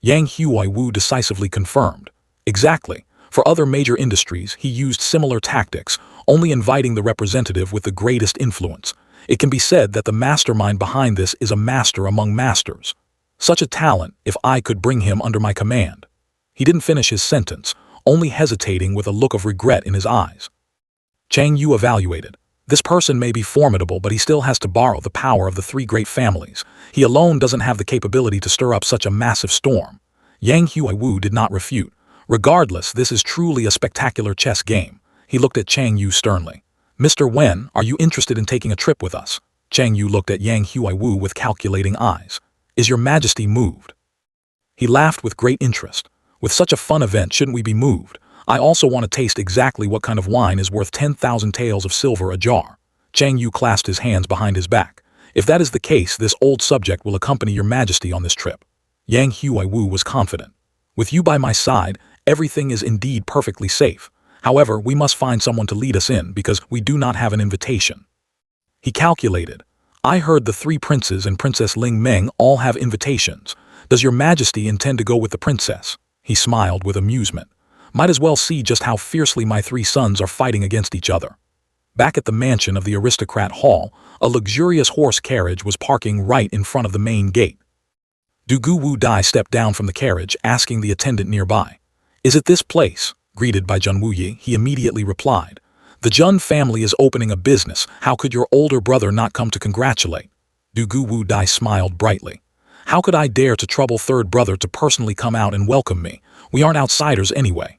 Yang Huaiwu decisively confirmed. Exactly. For other major industries, he used similar tactics, only inviting the representative with the greatest influence. It can be said that the mastermind behind this is a master among masters. Such a talent, if I could bring him under my command. He didn't finish his sentence, only hesitating with a look of regret in his eyes. Cheng Yu evaluated. This person may be formidable, but he still has to borrow the power of the three great families. He alone doesn't have the capability to stir up such a massive storm. Yang Huaiwu did not refute. Regardless, this is truly a spectacular chess game. He looked at Cheng Yu sternly. Mr. Wen, are you interested in taking a trip with us? Cheng Yu looked at Yang Huaiwu with calculating eyes. Is your majesty moved? He laughed with great interest. With such a fun event, shouldn't we be moved? I also want to taste exactly what kind of wine is worth 10,000 taels of silver a jar. Cheng Yu clasped his hands behind his back. If that is the case, this old subject will accompany your majesty on this trip. Yang Huaiwu was confident. With you by my side, everything is indeed perfectly safe. However, we must find someone to lead us in because we do not have an invitation. He calculated. I heard the three princes and Princess Ling Meng all have invitations. Does your majesty intend to go with the princess? He smiled with amusement. Might as well see just how fiercely my three sons are fighting against each other. Back at the mansion of the aristocrat hall, a luxurious horse carriage was parking right in front of the main gate. Du Gu Wu Dai stepped down from the carriage, asking the attendant nearby. Is it this place? Greeted by Jun Wuyi, he immediately replied. The Jun family is opening a business. How could your older brother not come to congratulate? Du Gu Wu Dai smiled brightly. How could I dare to trouble third brother to personally come out and welcome me? We aren't outsiders anyway.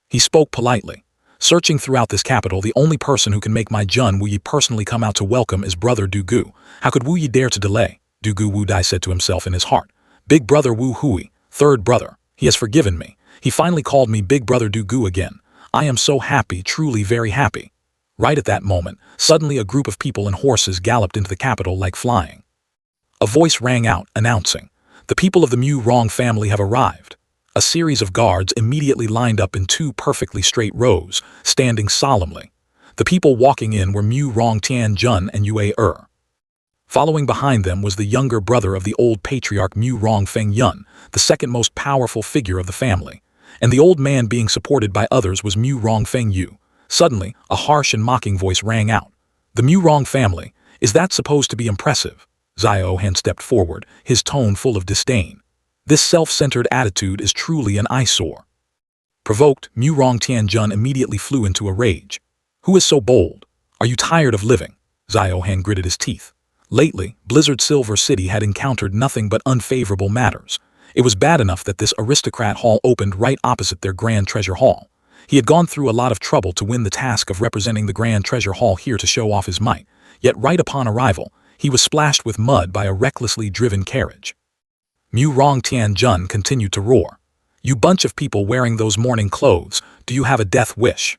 He spoke politely. Searching throughout this capital, the only person who can make my Jun Wuyi personally come out to welcome is brother Du Gu. How could Wuyi dare to delay? Du Gu Wu Dai said to himself in his heart. Big brother Wu Hui, third brother. He has forgiven me. He finally called me Big Brother Du Gu again. I am so happy, truly very happy. Right at that moment, suddenly a group of people and horses galloped into the capital like flying. A voice rang out, announcing, the people of the Mu Rong family have arrived. A series of guards immediately lined up in two perfectly straight rows, standing solemnly. The people walking in were Mu Rong Tian Jun and Yue Following behind them was the younger brother of the old patriarch Mu Rong Feng Yun, the second most powerful figure of the family. And the old man being supported by others was Mu Rong Feng Yu. Suddenly, a harsh and mocking voice rang out. The Mu Rong family, is that supposed to be impressive? Xiao Han stepped forward, his tone full of disdain. This self-centered attitude is truly an eyesore. Provoked, Mu Rong Tianjun immediately flew into a rage. Who is so bold? Are you tired of living? Xiao Han gritted his teeth. Lately, Blizzard Silver City had encountered nothing but unfavorable matters. It was bad enough that this aristocrat hall opened right opposite their Grand Treasure Hall. He had gone through a lot of trouble to win the task of representing the Grand Treasure Hall here to show off his might, yet right upon arrival, he was splashed with mud by a recklessly driven carriage. Mu Rong Tianjun continued to roar. You bunch of people wearing those mourning clothes, do you have a death wish?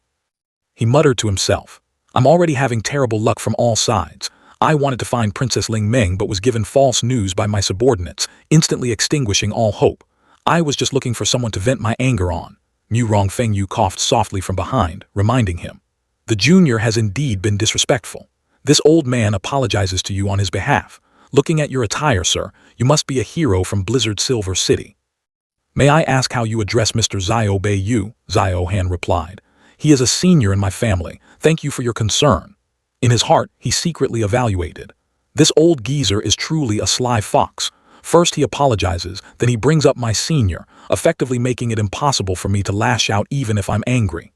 He muttered to himself. I'm already having terrible luck from all sides. I wanted to find Princess Ling Ming but was given false news by my subordinates, instantly extinguishing all hope. I was just looking for someone to vent my anger on. Mu Rong Feng Yu coughed softly from behind, reminding him. The junior has indeed been disrespectful. This old man apologizes to you on his behalf. Looking at your attire, sir, you must be a hero from Blizzard Silver City. May I ask how you address Mr. Xiao Bei Yu? Xiao Han replied. He is a senior in my family. Thank you for your concern. In his heart, he secretly evaluated. This old geezer is truly a sly fox. First he apologizes, then he brings up my senior, effectively making it impossible for me to lash out even if I'm angry.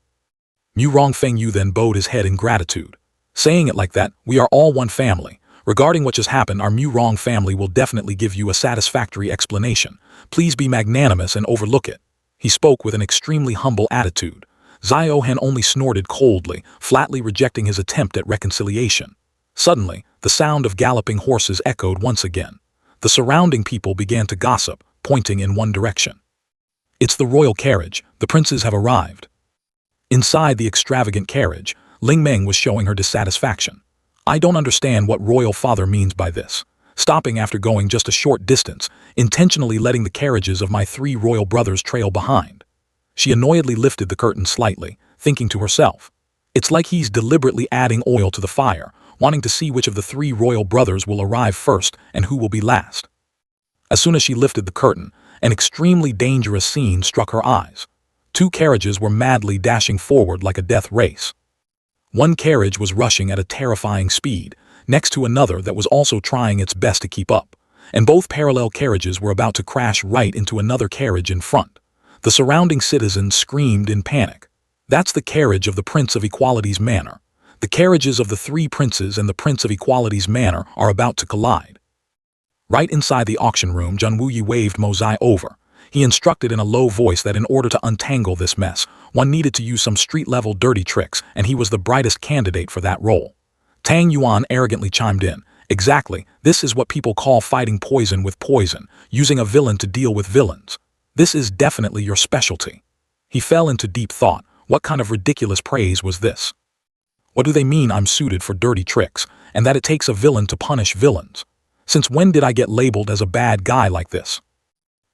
Mu Rong Feng Yu then bowed his head in gratitude. Saying it like that, we are all one family. Regarding what just happened, our Mu Rong family will definitely give you a satisfactory explanation. Please be magnanimous and overlook it. He spoke with an extremely humble attitude. Xiao Han only snorted coldly, flatly rejecting his attempt at reconciliation. Suddenly, the sound of galloping horses echoed once again. The surrounding people began to gossip, pointing in one direction. It's the royal carriage. The princes have arrived. Inside the extravagant carriage, Ling Meng was showing her dissatisfaction. I don't understand what royal father means by this. Stopping after going just a short distance, intentionally letting the carriages of my 3 royal brothers trail behind. She annoyedly lifted the curtain slightly, thinking to herself, it's like he's deliberately adding oil to the fire, wanting to see which of the 3 royal brothers will arrive first and who will be last. As soon as she lifted the curtain, an extremely dangerous scene struck her eyes. 2 carriages were madly dashing forward like a death race. One carriage was rushing at a terrifying speed, next to another that was also trying its best to keep up, and both parallel carriages were about to crash right into another carriage in front. The surrounding citizens screamed in panic. That's the carriage of the Prince of Equality's manor. The carriages of the 3 princes and the Prince of Equality's manor are about to collide. Right inside the auction room, Jun Wuyi waved Mo Zai over. He instructed in a low voice that in order to untangle this mess, one needed to use some street-level dirty tricks, and he was the brightest candidate for that role. Tang Yuan arrogantly chimed in. Exactly, this is what people call fighting poison with poison, using a villain to deal with villains. This is definitely your specialty. He fell into deep thought. What kind of ridiculous praise was this? What do they mean I'm suited for dirty tricks, and that it takes a villain to punish villains? Since when did I get labeled as a bad guy like this?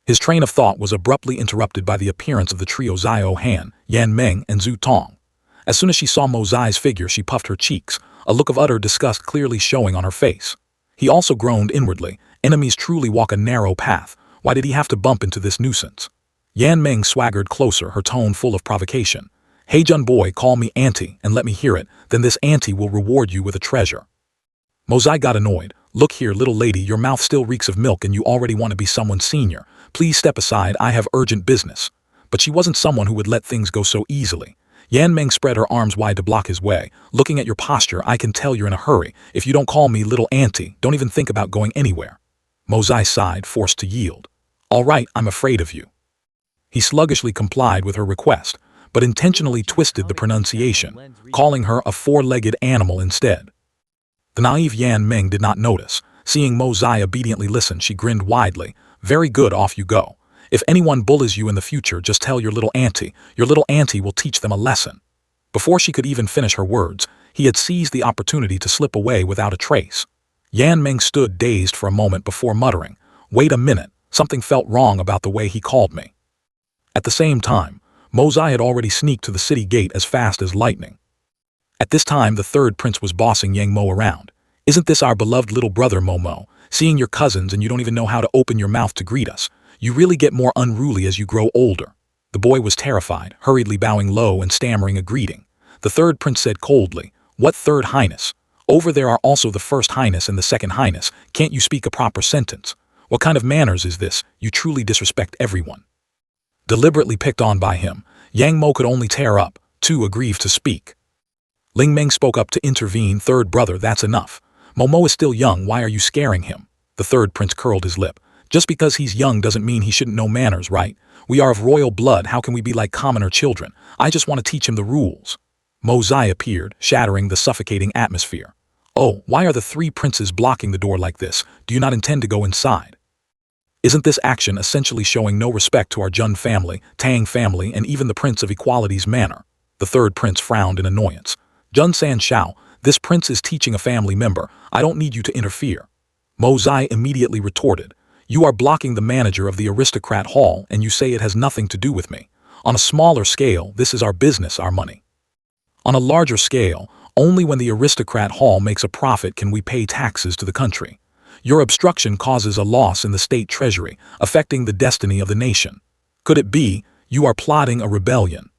His train of thought was abruptly interrupted by the appearance of the trio Zhao Han, Yan Meng, and Zhu Tong. As soon as she saw Mo Zai's figure, she puffed her cheeks, a look of utter disgust clearly showing on her face. He also groaned inwardly. Enemies truly walk a narrow path. Why did he have to bump into this nuisance? Yan Meng swaggered closer, her tone full of provocation. Hey Jun boy, call me auntie and let me hear it, then this auntie will reward you with a treasure. Mo Zai got annoyed. Look here, little lady, your mouth still reeks of milk and you already want to be someone senior. Please step aside, I have urgent business. But she wasn't someone who would let things go so easily. Yan Meng spread her arms wide to block his way. Looking at your posture, I can tell you're in a hurry. If you don't call me little auntie, don't even think about going anywhere. Mo Zai sighed, forced to yield. All right, I'm afraid of you. He sluggishly complied with her request, but intentionally twisted the pronunciation, calling her a 4-legged animal instead. The naive Yan Meng did not notice. Seeing Mo Zai obediently listen, she grinned widely. Very good, off you go. If anyone bullies you in the future, just tell your little auntie. Your little auntie will teach them a lesson. Before she could even finish her words, he had seized the opportunity to slip away without a trace. Yan Meng stood dazed for a moment before muttering, wait a minute, something felt wrong about the way he called me. At the same time, Mo Zai had already sneaked to the city gate as fast as lightning. At this time, the 3rd prince was bossing Yang Mo around. Isn't this our beloved little brother Momo? Seeing your cousins and you don't even know how to open your mouth to greet us. You really get more unruly as you grow older. The boy was terrified, hurriedly bowing low and stammering a greeting. The 3rd prince said coldly, what 3rd highness? Over there are also the 1st highness and the 2nd highness. Can't you speak a proper sentence? What kind of manners is this? You truly disrespect everyone. Deliberately picked on by him, Yang Mo could only tear up, too aggrieved to speak. Ling Meng spoke up to intervene. 3rd brother, that's enough. Momo is still young, why are you scaring him? The 3rd prince curled his lip. Just because he's young doesn't mean he shouldn't know manners, right? We are of royal blood, how can we be like commoner children? I just want to teach him the rules. Mo Zai appeared, shattering the suffocating atmosphere. Oh, why are the 3 princes blocking the door like this? Do you not intend to go inside? Isn't this action essentially showing no respect to our Jun family, Tang family, and even the Prince of Equality's manor? The 3rd prince frowned in annoyance. Jun San Shao, this prince is teaching a family member. I don't need you to interfere. Mo Zai immediately retorted. You are blocking the manager of the aristocrat hall and you say it has nothing to do with me. On a smaller scale, this is our business, our money. On a larger scale, only when the aristocrat hall makes a profit can we pay taxes to the country. Your obstruction causes a loss in the state treasury, affecting the destiny of the nation. Could it be you are plotting a rebellion?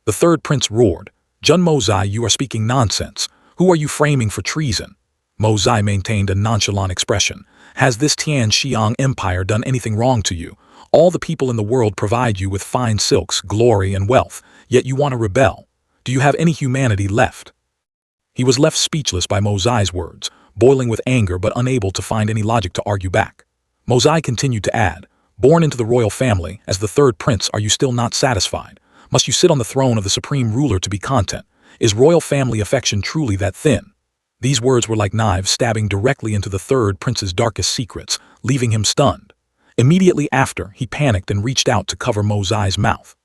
The 3rd prince roared. Jun Mo Zai, you are speaking nonsense. Who are you framing for treason? Mo Zai maintained a nonchalant expression. Has this Tian Xiang Empire done anything wrong to you? All the people in the world provide you with fine silks, glory, and wealth, yet you want to rebel. Do you have any humanity left? He was left speechless by Mo Zai's words, boiling with anger but unable to find any logic to argue back. Mo Zai continued to add, born into the royal family, as the 3rd prince, are you still not satisfied? Must you sit on the throne of the supreme ruler to be content? Is royal family affection truly that thin? These words were like knives stabbing directly into the 3rd prince's darkest secrets, leaving him stunned. Immediately after, he panicked and reached out to cover Mo Zai's mouth.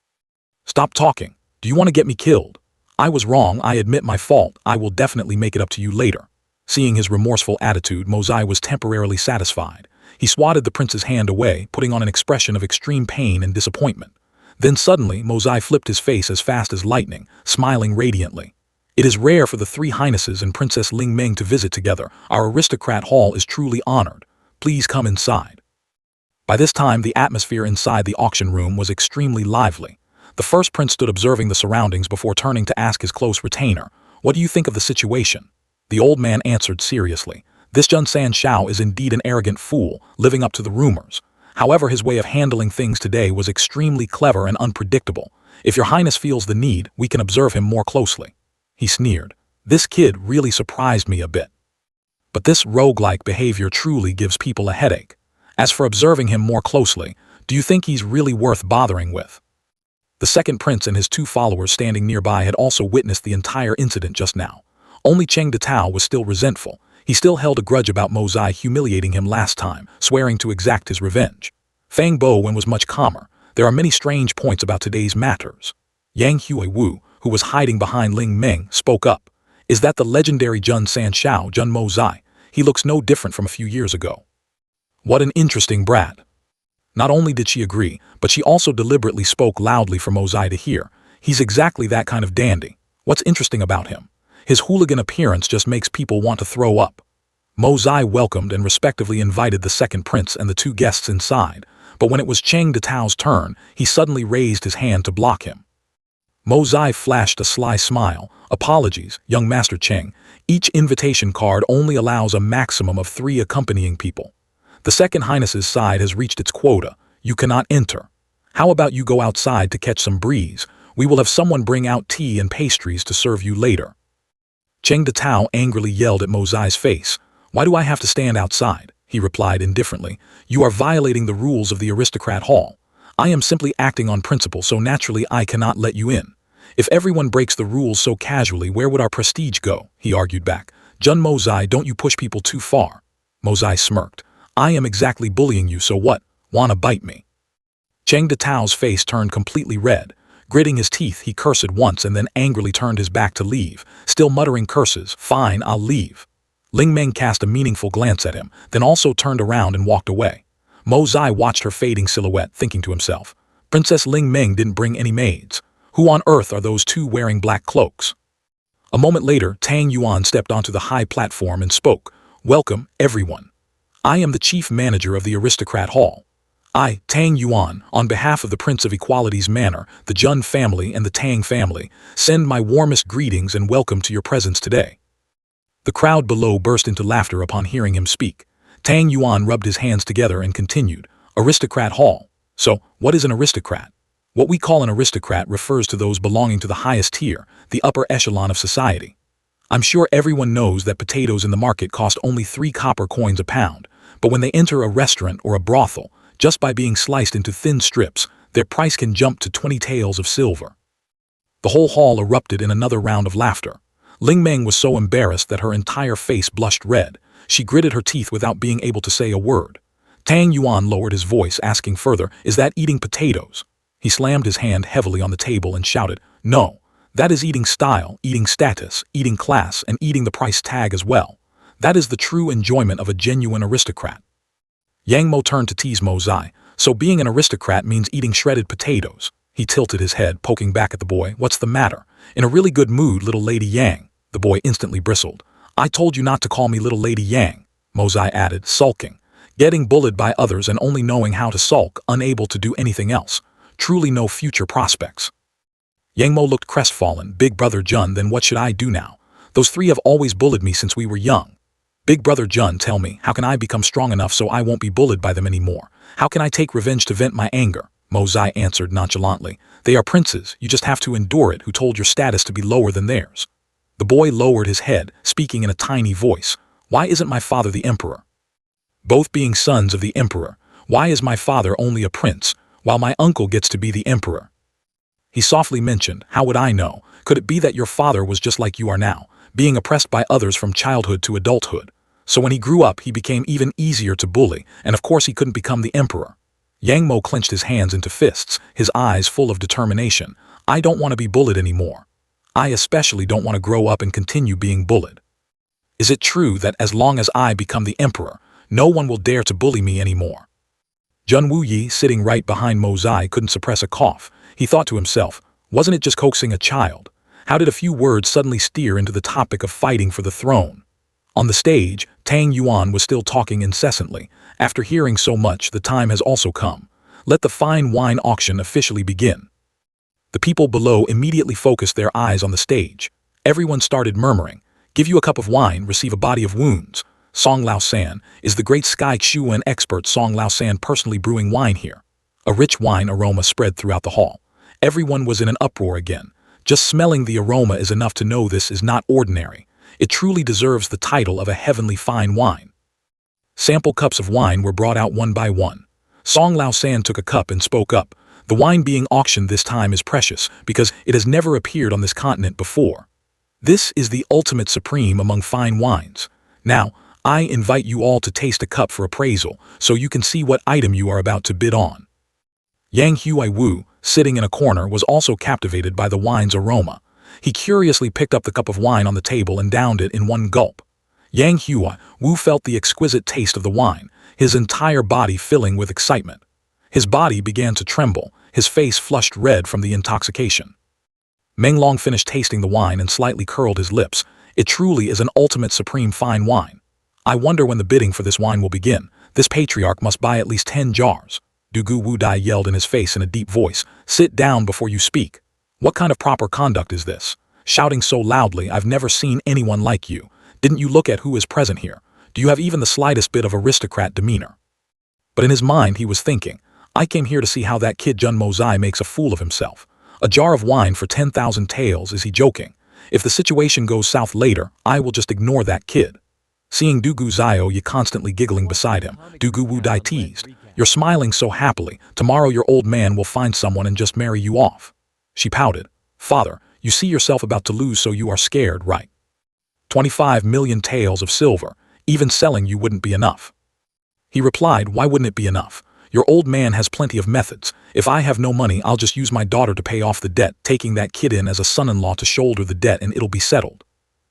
Stop talking. Do you want to get me killed? I was wrong, I admit my fault, I will definitely make it up to you later. Seeing his remorseful attitude, Mozai was temporarily satisfied. He swatted the prince's hand away, putting on an expression of extreme pain and disappointment. Then suddenly, Mozai flipped his face as fast as lightning, smiling radiantly. It is rare for the three highnesses and Princess Ling Meng to visit together. Our aristocrat hall is truly honored. Please come inside. By this time, the atmosphere inside the auction room was extremely lively. The first prince stood observing the surroundings before turning to ask his close retainer, "What do you think of the situation?" The old man answered seriously, "This Jun Sanshao is indeed an arrogant fool, living up to the rumors. However, his way of handling things today was extremely clever and unpredictable. If your highness feels the need, we can observe him more closely." He sneered. "This kid really surprised me a bit. But this roguelike behavior truly gives people a headache. As for observing him more closely, do you think he's really worth bothering with?" The second prince and his two followers standing nearby had also witnessed the entire incident just now. Only Cheng Detao was still resentful. He still held a grudge about Mozai humiliating him last time, swearing to exact his revenge. Fang Bowen was much calmer. There are many strange points about today's matters. Yang Huiwu, who was hiding behind Ling Meng, spoke up. "Is that the legendary Jun Sanshao, Jun Mozai? He looks no different from a few years ago." "What an interesting brat." Not only did she agree, but she also deliberately spoke loudly for Mozai to hear. "He's exactly that kind of dandy. What's interesting about him? His hooligan appearance just makes people want to throw up." Mozai welcomed and respectively invited the second prince and the two guests inside, but when it was Cheng Detao's turn, he suddenly raised his hand to block him. Mozai flashed a sly smile. "Apologies, young Master Cheng. Each invitation card only allows a maximum of 3 accompanying people. The second highness's side has reached its quota. You cannot enter. How about you go outside to catch some breeze? We will have someone bring out tea and pastries to serve you later." Cheng Detao angrily yelled at Mozai's face. "Why do I have to stand outside?" he replied indifferently. "You are violating the rules of the aristocrat hall. I am simply acting on principle, so naturally I cannot let you in. If everyone breaks the rules so casually, where would our prestige go?" he argued back. "Jun Mozai, don't you push people too far?" Mozai smirked. "I am exactly bullying you, so what? Wanna bite me?" Cheng Detao's face turned completely red. Gritting his teeth, he cursed once and then angrily turned his back to leave, still muttering curses. "Fine, I'll leave." Ling Meng cast a meaningful glance at him, then also turned around and walked away. Mozai watched her fading silhouette, thinking to himself, "Princess Ling Meng didn't bring any maids. Who on earth are those two wearing black cloaks?" A moment later, Tang Yuan stepped onto the high platform and spoke. "Welcome, everyone. I am the chief manager of the aristocrat hall. I, Tang Yuan, on behalf of the Prince of Equality's Manor, the Jun family and the Tang family, send my warmest greetings and welcome to your presence today." The crowd below burst into laughter upon hearing him speak. Tang Yuan rubbed his hands together and continued, "Aristocrat hall. So, what is an aristocrat? What we call an aristocrat refers to those belonging to the highest tier, the upper echelon of society. I'm sure everyone knows that potatoes in the market cost only 3 copper coins a pound, but when they enter a restaurant or a brothel, just by being sliced into thin strips, their price can jump to 20 taels of silver." The whole hall erupted in another round of laughter. Ling Meng was so embarrassed that her entire face blushed red. She gritted her teeth without being able to say a word. Tang Yuan lowered his voice, asking further, "Is that eating potatoes?" He slammed his hand heavily on the table and shouted, "No. That is eating style, eating status, eating class, and eating the price tag as well. That is the true enjoyment of a genuine aristocrat." Yang Mo turned to tease Mozai. "So being an aristocrat means eating shredded potatoes?" He tilted his head, poking back at the boy. "What's the matter? In a really good mood, little lady Yang." The boy instantly bristled. "I told you not to call me little lady Yang," Mozai added, sulking. Getting bullied by others and only knowing how to sulk, unable to do anything else. Truly no future prospects. Yang Mo looked crestfallen. "Big brother Jun, then what should I do now? Those 3 have always bullied me since we were young. Big brother Jun, tell me, how can I become strong enough so I won't be bullied by them anymore? How can I take revenge to vent my anger?" Mozai answered nonchalantly. "They are princes, you just have to endure it. Who told your status to be lower than theirs?" The boy lowered his head, speaking in a tiny voice. "Why isn't my father the emperor? Both being sons of the emperor, why is my father only a prince, while my uncle gets to be the emperor?" He softly mentioned, "How would I know? Could it be that your father was just like you are now, being oppressed by others from childhood to adulthood? So when he grew up, he became even easier to bully, and of course he couldn't become the emperor." Yang Mo clenched his hands into fists, his eyes full of determination. I don't want to be bullied anymore. I especially don't want to grow up and continue being bullied. Is it true that as long as I become the emperor, no one will dare to bully me anymore? Jun Wuyi, sitting right behind Mo Zai, couldn't suppress a cough. He thought to himself, wasn't it just coaxing a child? How did a few words suddenly steer into the topic of fighting for the throne? On the stage, Tang Yuan was still talking incessantly. After hearing so much, the time has also come. Let the fine wine auction officially begin. The people below immediately focused their eyes on the stage. Everyone started murmuring, give you a cup of wine, receive a body of wounds. Song Lao San, is the great Sky Xuan expert Song Lao San personally brewing wine here? A rich wine aroma spread throughout the hall. Everyone was in an uproar again. Just smelling the aroma is enough to know this is not ordinary. It truly deserves the title of a heavenly fine wine. Sample cups of wine were brought out one by one. Song Lao San took a cup and spoke up. The wine being auctioned this time is precious because it has never appeared on this continent before. This is the ultimate supreme among fine wines. Now, I invite you all to taste a cup for appraisal so you can see what item you are about to bid on. Yang Huai Wu, sitting in a corner, was also captivated by the wine's aroma. He curiously picked up the cup of wine on the table and downed it in one gulp. Yang Huai Wu felt the exquisite taste of the wine, his entire body filling with excitement. His body began to tremble, his face flushed red from the intoxication. Meng Long finished tasting the wine and slightly curled his lips. It truly is an ultimate supreme fine wine. I wonder when the bidding for this wine will begin. This patriarch must buy at least 10 jars. Dugu Wu Dai yelled in his face in a deep voice. Sit down before you speak. What kind of proper conduct is this? Shouting so loudly, I've never seen anyone like you. Didn't you look at who is present here? Do you have even the slightest bit of aristocrat demeanor? But in his mind he was thinking, I came here to see how that kid Jun Mo Zai makes a fool of himself. A jar of wine for 10,000 taels, is he joking? If the situation goes south later, I will just ignore that kid. Seeing Dugu Zio Yi constantly giggling beside him, Dugu Wu Dai teased, you're smiling so happily, tomorrow your old man will find someone and just marry you off. She pouted, Father, you see yourself about to lose so you are scared, right? 25 million taels of silver, even selling you wouldn't be enough. He replied, why wouldn't it be enough? Your old man has plenty of methods. If I have no money, I'll just use my daughter to pay off the debt, taking that kid in as a son-in-law to shoulder the debt and it'll be settled.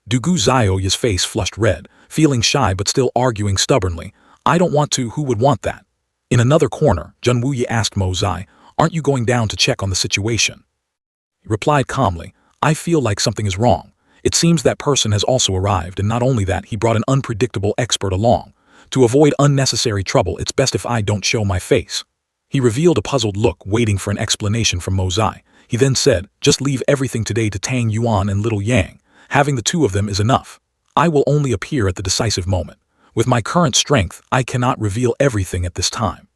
Dugu Zio's face flushed red, feeling shy but still arguing stubbornly. I don't want to, who would want that? In another corner, Jun Wuyi asked Mo Zai, aren't you going down to check on the situation? He replied calmly, I feel like something is wrong. It seems that person has also arrived, and not only that, he brought an unpredictable expert along. To avoid unnecessary trouble, it's best if I don't show my face. He revealed a puzzled look, waiting for an explanation from Mo Zai. He then said, just leave everything today to Tang Yuan and Little Yang. Having the two of them is enough. I will only appear at the decisive moment. With my current strength, I cannot reveal everything at this time.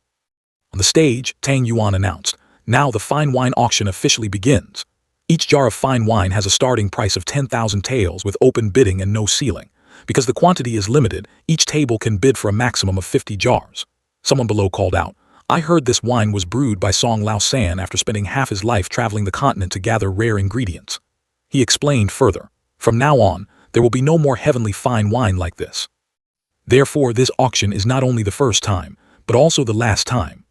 On the stage, Tang Yuan announced, now the fine wine auction officially begins. Each jar of fine wine has a starting price of 10,000 taels with open bidding and no ceiling. Because the quantity is limited, each table can bid for a maximum of 50 jars. Someone below called out, I heard this wine was brewed by Song Lao San after spending half his life traveling the continent to gather rare ingredients. He explained further, from now on, there will be no more heavenly fine wine like this. Therefore, this auction is not only the first time, but also the last time.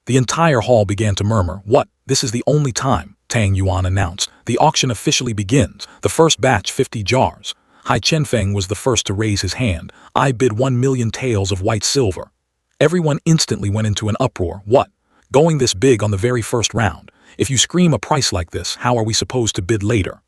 The entire hall began to murmur, what, this is the only time, Tang Yuan announced. The auction officially begins, the first batch 50 jars. Hai Chenfeng was the first to raise his hand. I bid 1 million taels of white silver. Everyone instantly went into an uproar. What? Going this big on the very first round? If you scream a price like this, how are we supposed to bid later?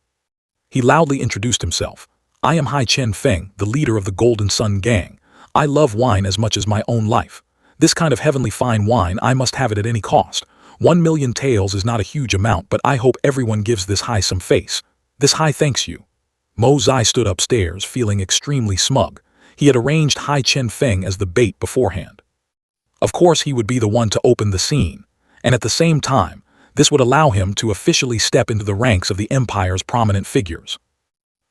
He loudly introduced himself. I am Hai Chenfeng, the leader of the Golden Sun Gang. I love wine as much as my own life. This kind of heavenly fine wine, I must have it at any cost. 1 million taels is not a huge amount, but I hope everyone gives this Hai some face. This Hai thanks you. Mo Zai stood upstairs, feeling extremely smug. He had arranged Hai Chenfeng as the bait beforehand. Of course, he would be the one to open the scene, and at the same time, this would allow him to officially step into the ranks of the empire's prominent figures.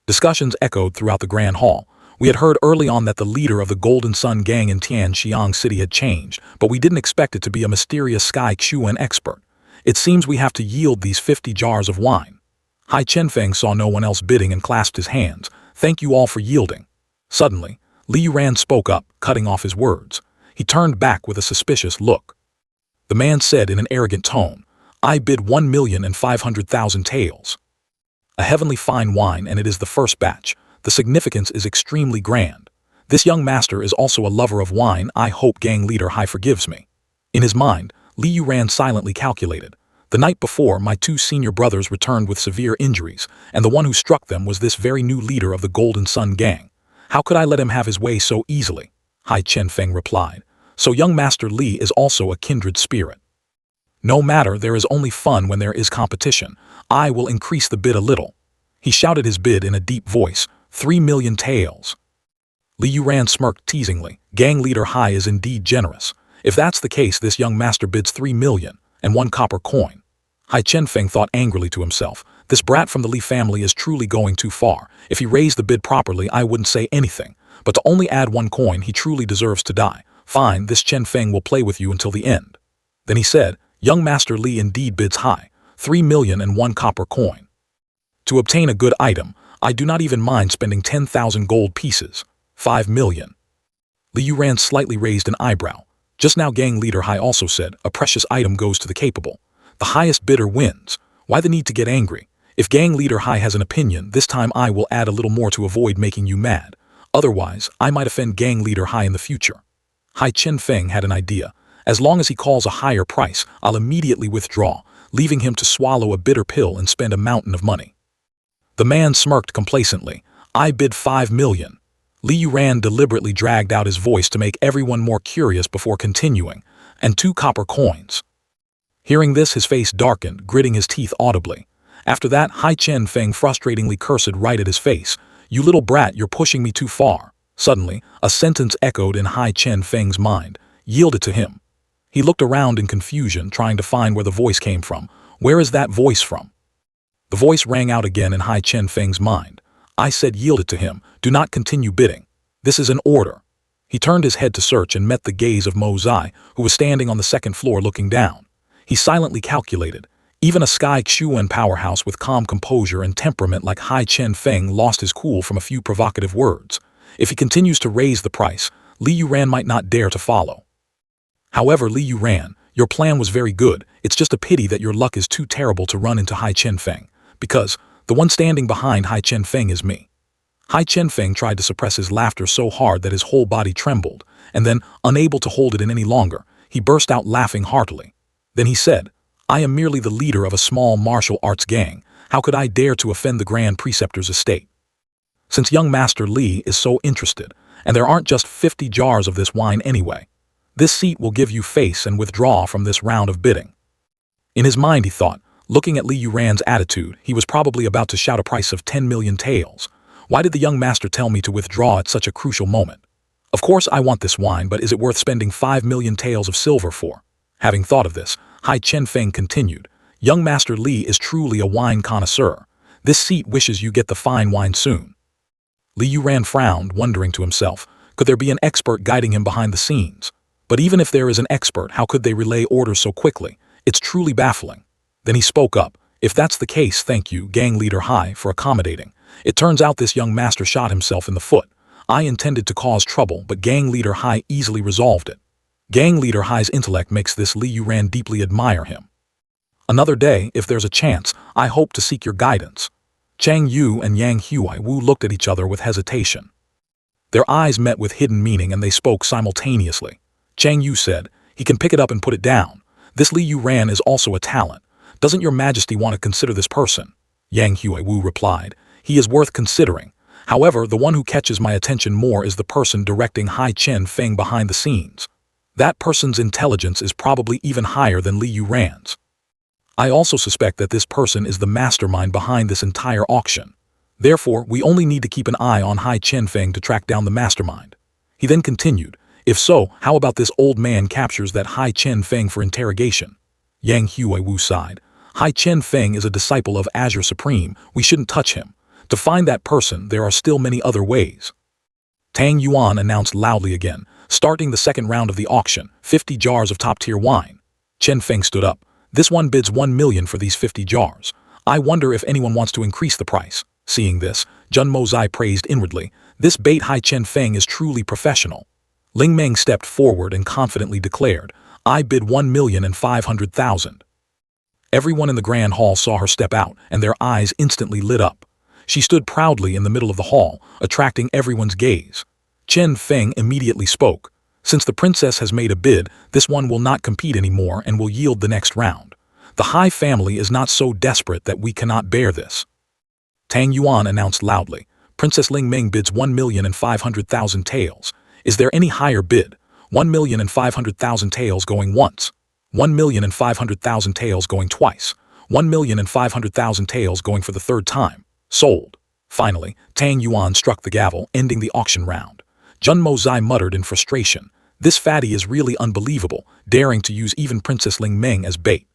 Discussions echoed throughout the Grand Hall. We had heard early on that the leader of the Golden Sun Gang in Tianxiang City had changed, but we didn't expect it to be a mysterious Sky Xuan expert. It seems we have to yield these 50 jars of wine. Hai Chenfeng saw no one else bidding and clasped his hands. Thank you all for yielding. Suddenly, Li Yuran spoke up, cutting off his words. He turned back with a suspicious look. The man said in an arrogant tone, I bid 1,500,000 taels. A heavenly fine wine, and it is the first batch. The significance is extremely grand. This young master is also a lover of wine. I hope gang leader Hai forgives me. In his mind, Li Yuran silently calculated. The night before, my two senior brothers returned with severe injuries, and the one who struck them was this very new leader of the Golden Sun gang. How could I let him have his way so easily? Hai Chen-feng replied. So young Master Li is also a kindred spirit. No matter, there is only fun when there is competition. I will increase the bid a little. He shouted his bid in a deep voice, 3 million taels. Li Yuran smirked teasingly. Gang leader Hai is indeed generous. If that's the case, this young master bids 3 million and 1 copper coin. Hai Chen-feng thought angrily to himself. This brat from the Li family is truly going too far. If he raised the bid properly, I wouldn't say anything. But to only add 1 coin, he truly deserves to die. Fine, this Chen-feng will play with you until the end. Then he said, young Master Li indeed bids high, 3 million and 1 copper coin. To obtain a good item, I do not even mind spending 10,000 gold pieces, 5 million. Li Yuran slightly raised an eyebrow. Just now gang leader Hai also said, a precious item goes to the capable. The highest bidder wins. Why the need to get angry? If gang leader Hai has an opinion, this time I will add a little more to avoid making you mad. Otherwise, I might offend gang leader Hai in the future. Hai Chen-feng had an idea. As long as he calls a higher price, I'll immediately withdraw, leaving him to swallow a bitter pill and spend a mountain of money. The man smirked complacently. I bid 5 million. Li Yuran deliberately dragged out his voice to make everyone more curious before continuing, and 2 copper coins. Hearing this, his face darkened, gritting his teeth audibly. After that, Hai Chen-feng frustratingly cursed right at his face. You little brat, you're pushing me too far. Suddenly, a sentence echoed in Hai Chen-feng's mind. Yield it to him. He looked around in confusion, trying to find where the voice came from. Where is that voice from? The voice rang out again in Hai Chen-feng's mind. I said yield it to him. Do not continue bidding. This is an order. He turned his head to search and met the gaze of Mo Zai, who was standing on the second floor looking down. He silently calculated. Even a Sky Xuan powerhouse with calm composure and temperament like Hai Chen-feng lost his cool from a few provocative words. If he continues to raise the price, Li Yuran might not dare to follow. However, Li Yuran, your plan was very good. It's just a pity that your luck is too terrible to run into Hai Chen-feng, because the one standing behind Hai Chen-feng is me. Hai Chen-feng tried to suppress his laughter so hard that his whole body trembled, and then, unable to hold it in any longer, he burst out laughing heartily. Then he said, I am merely the leader of a small martial arts gang. How could I dare to offend the Grand Preceptor's estate? Since young Master Li is so interested, and there aren't just 50 jars of this wine anyway, this seat will give you face and withdraw from this round of bidding. In his mind, he thought, looking at Li Yuran's attitude, he was probably about to shout a price of 10 million taels. Why did the young master tell me to withdraw at such a crucial moment? Of course I want this wine, but is it worth spending 5 million taels of silver for? Having thought of this, Hai Chen-feng continued, young Master Li is truly a wine connoisseur. This seat wishes you get the fine wine soon. Li Yuran frowned, wondering to himself, could there be an expert guiding him behind the scenes? But even if there is an expert, how could they relay orders so quickly? It's truly baffling. Then he spoke up. If that's the case, thank you, gang leader Hai, for accommodating. It turns out this young master shot himself in the foot. I intended to cause trouble, but gang leader Hai easily resolved it. Gang leader Hai's intellect makes this Li Yuran deeply admire him. Another day, if there's a chance, I hope to seek your guidance. Chang Yu and Yang Huai-Wu looked at each other with hesitation. Their eyes met with hidden meaning and they spoke simultaneously. Chang Yu said, he can pick it up and put it down. This Li Yuran is also a talent. Doesn't your majesty want to consider this person? Yang Huai-Wu replied, he is worth considering. However, the one who catches my attention more is the person directing Hai Chen-feng behind the scenes. That person's intelligence is probably even higher than Li Yuran's. I also suspect that this person is the mastermind behind this entire auction. Therefore, we only need to keep an eye on Hai Chen-feng to track down the mastermind. He then continued, if so, how about this old man captures that Hai Chen-feng for interrogation? Yang Huai-Wu sighed. Hai Chen-feng is a disciple of Azure Supreme. We shouldn't touch him. To find that person, there are still many other ways. Tang Yuan announced loudly again, starting the second round of the auction, 50 jars of top-tier wine. Chen-feng stood up. This one bids 1 million for these 50 jars. I wonder if anyone wants to increase the price. Seeing this, Jun Mozai praised inwardly. This bait Hai Chen-feng is truly professional. Ling Meng stepped forward and confidently declared, I bid 1,500,000. Everyone in the grand hall saw her step out, and their eyes instantly lit up. She stood proudly in the middle of the hall, attracting everyone's gaze. Chen Feng immediately spoke. Since the princess has made a bid, this one will not compete anymore and will yield the next round. The Hai family is not so desperate that we cannot bear this. Tang Yuan announced loudly. Princess Ling Ming bids 1,500,000 taels. Is there any higher bid? 1,500,000 taels going once. 1,500,000 taels going twice. 1,500,000 taels going for the third time. Sold. Finally, Tang Yuan struck the gavel, ending the auction round. Jun Mozai muttered in frustration. This fatty is really unbelievable, daring to use even Princess Ling Ming as bait.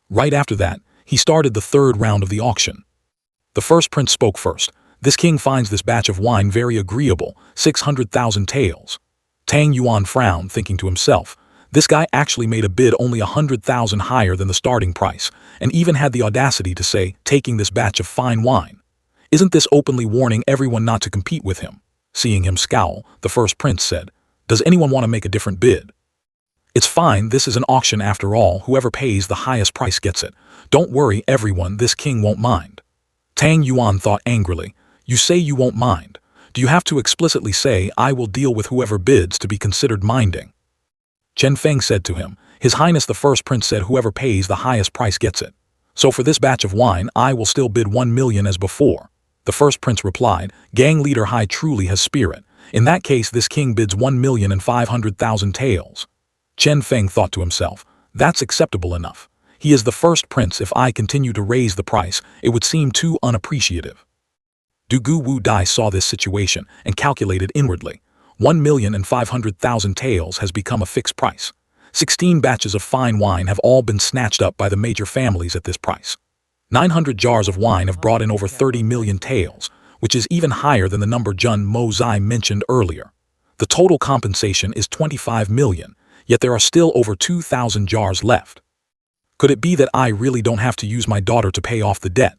Right after that, he started the third round of the auction. The first prince spoke first. This king finds this batch of wine very agreeable, 600,000 taels. Tang Yuan frowned, thinking to himself, this guy actually made a bid only 100,000 higher than the starting price, and even had the audacity to say, taking this batch of fine wine. Isn't this openly warning everyone not to compete with him? Seeing him scowl, the first prince said, does anyone want to make a different bid? It's fine, this is an auction after all, whoever pays the highest price gets it. Don't worry, everyone, this king won't mind. Tang Yuan thought angrily, you say you won't mind. Do you have to explicitly say, I will deal with whoever bids to be considered minding? Chen Feng said to him, His Highness the First Prince said whoever pays the highest price gets it. So for this batch of wine, I will still bid 1 million as before. The First Prince replied, Gang leader Hai truly has spirit. In that case, this king bids 1,500,000 taels. Chen Feng thought to himself, that's acceptable enough. He is the first prince. If I continue to raise the price, it would seem too unappreciative. Du Gu Wu Dai saw this situation and calculated inwardly. 1,500,000 taels has become a fixed price. 16 batches of fine wine have all been snatched up by the major families at this price. 900 jars of wine have brought in over 30 million taels, which is even higher than the number Jun Mozai mentioned earlier. The total compensation is 25 million. Yet there are still over 2,000 jars left. Could it be that I really don't have to use my daughter to pay off the debt?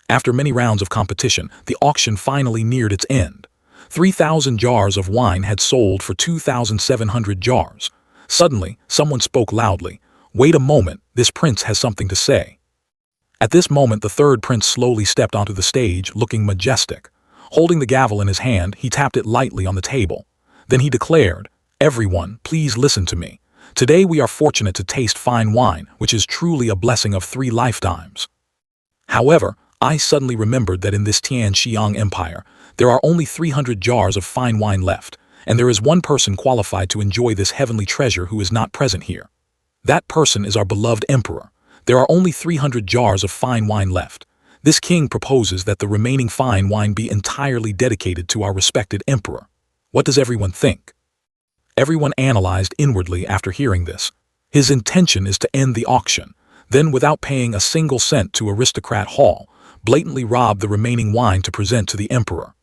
After many rounds of competition, the auction finally neared its end. 3,000 jars of wine had sold for 2,700 jars. Suddenly, someone spoke loudly. Wait a moment, this prince has something to say. At this moment, the third prince slowly stepped onto the stage, looking majestic. Holding the gavel in his hand, he tapped it lightly on the table. Then he declared, Everyone, please listen to me. Today we are fortunate to taste fine wine, which is truly a blessing of 3 lifetimes. However, I suddenly remembered that in this Tianxiang Empire, there are only 300 jars of fine wine left, and there is one person qualified to enjoy this heavenly treasure who is not present here. That person is our beloved emperor. There are only 300 jars of fine wine left. This king proposes that the remaining fine wine be entirely dedicated to our respected emperor. What does everyone think? Everyone analyzed inwardly after hearing this. His intention is to end the auction, then without paying a single cent to Aristocrat Hall, blatantly rob the remaining wine to present to the emperor.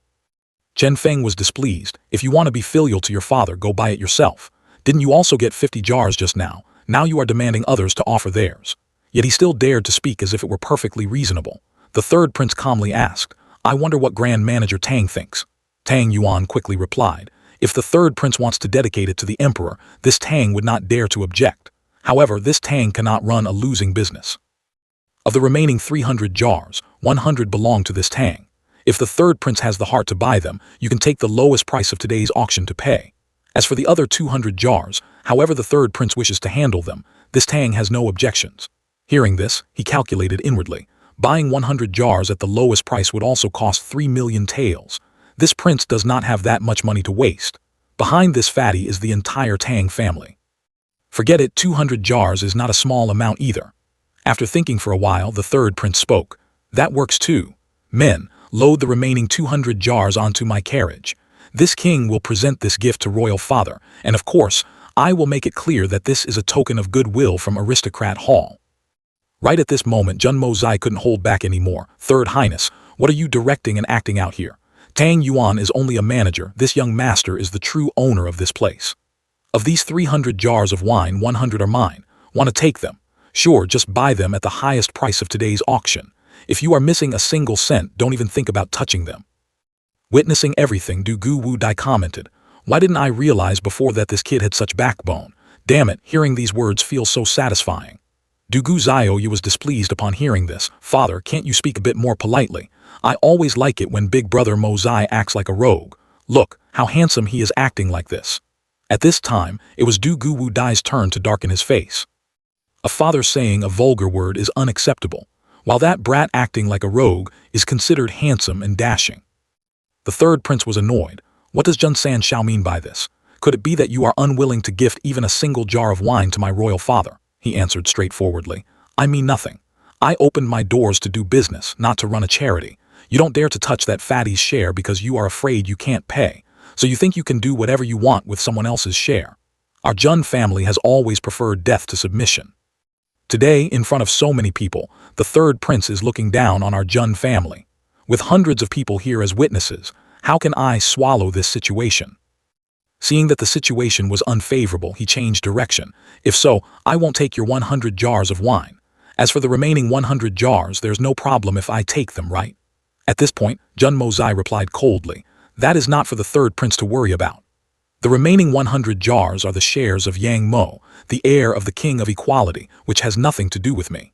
Chen Feng was displeased. If you want to be filial to your father, go buy it yourself. Didn't you also get 50 jars just now? Now you are demanding others to offer theirs. Yet he still dared to speak as if it were perfectly reasonable. The third prince calmly asked, I wonder what Grand Manager Tang thinks. Tang Yuan quickly replied, If the third prince wants to dedicate it to the emperor, this Tang would not dare to object. However, this Tang cannot run a losing business. Of the remaining 300 jars, 100 belong to this Tang. If the third prince has the heart to buy them, you can take the lowest price of today's auction to pay. As for the other 200 jars, however the third prince wishes to handle them, this Tang has no objections. Hearing this, he calculated inwardly. Buying 100 jars at the lowest price would also cost 3 million taels. This prince does not have that much money to waste. Behind this fatty is the entire Tang family. Forget it, 200 jars is not a small amount either. After thinking for a while, the third prince spoke. That works too. Men, load the remaining 200 jars onto my carriage. This king will present this gift to royal father, and of course, I will make it clear that this is a token of goodwill from Aristocrat Hall. Right at this moment, Jun Mozai couldn't hold back anymore. Third Highness, what are you directing and acting out here? Tang Yuan is only a manager. This young master is the true owner of this place. Of these 300 jars of wine, 100 are mine. Want to take them? Sure, just buy them at the highest price of today's auction. If you are missing a single cent, don't even think about touching them. Witnessing everything, Du Gu Wu Dai commented, Why didn't I realize before that this kid had such backbone? Damn it, hearing these words feels so satisfying. Dugu Zioyu was displeased upon hearing this. "Father, can't you speak a bit more politely? I always like it when big brother Mozai acts like a rogue. Look, how handsome he is acting like this." At this time, it was Dugu Wu Dai's turn to darken his face. A father saying a vulgar word is unacceptable, while that brat acting like a rogue is considered handsome and dashing. The third prince was annoyed. "What does Jun San Shao mean by this? Could it be that you are unwilling to gift even a single jar of wine to my royal father?" He answered straightforwardly. "I mean nothing. I opened my doors to do business, not to run a charity. You don't dare to touch that fatty's share because you are afraid you can't pay, so you think you can do whatever you want with someone else's share. Our Jun family has always preferred death to submission. Today, in front of so many people, the third prince is looking down on our Jun family. With hundreds of people here as witnesses, how can I swallow this situation?" Seeing that the situation was unfavorable, he changed direction. "If so, I won't take your 100 jars of wine. As for the remaining 100 jars, there's no problem if I take them, right?" At this point, Jun Mozai replied coldly, "That is not for the third prince to worry about. The remaining 100 jars are the shares of Yang Mo, the heir of the King of Equality, which has nothing to do with me."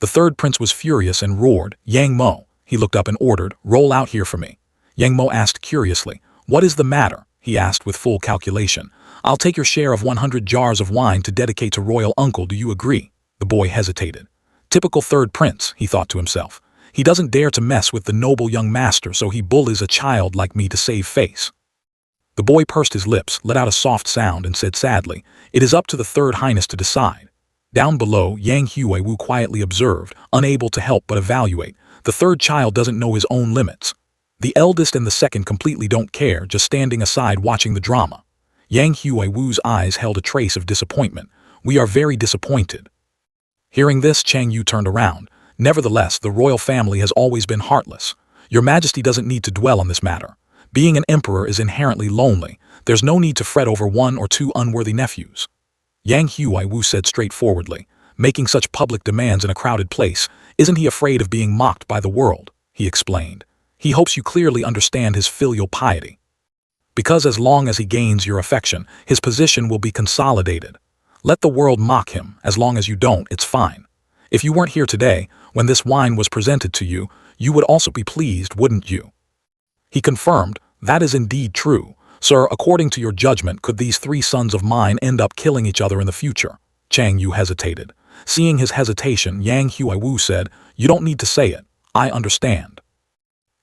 The third prince was furious and roared, "Yang Mo!" He looked up and ordered, "Roll out here for me." Yang Mo asked curiously, "What is the matter?" He asked with full calculation. "I'll take your share of 100 jars of wine to dedicate to royal uncle, do you agree?" The boy hesitated. Typical third prince, he thought to himself. He doesn't dare to mess with the noble young master, so he bullies a child like me to save face. The boy pursed his lips, let out a soft sound, and said sadly, "It is up to the third highness to decide." Down below, Yang Huiwu quietly observed, unable to help but evaluate. The third child doesn't know his own limits. The eldest and the second completely don't care, just standing aside watching the drama. Yang Huiwu's eyes held a trace of disappointment. "We are very disappointed." Hearing this, Chang Yu turned around. "Nevertheless, the royal family has always been heartless. Your Majesty doesn't need to dwell on this matter. Being an emperor is inherently lonely. There's no need to fret over one or two unworthy nephews." Yang Huiwu said straightforwardly, "Making such public demands in a crowded place, isn't he afraid of being mocked by the world?" He explained. "He hopes you clearly understand his filial piety. Because as long as he gains your affection, his position will be consolidated. Let the world mock him, as long as you don't, it's fine. If you weren't here today, when this wine was presented to you, you would also be pleased, wouldn't you?" He confirmed, "That is indeed true. Sir, according to your judgment, could these three sons of mine end up killing each other in the future?" Chang Yu hesitated. Seeing his hesitation, Yang Huiwu said, "You don't need to say it. I understand."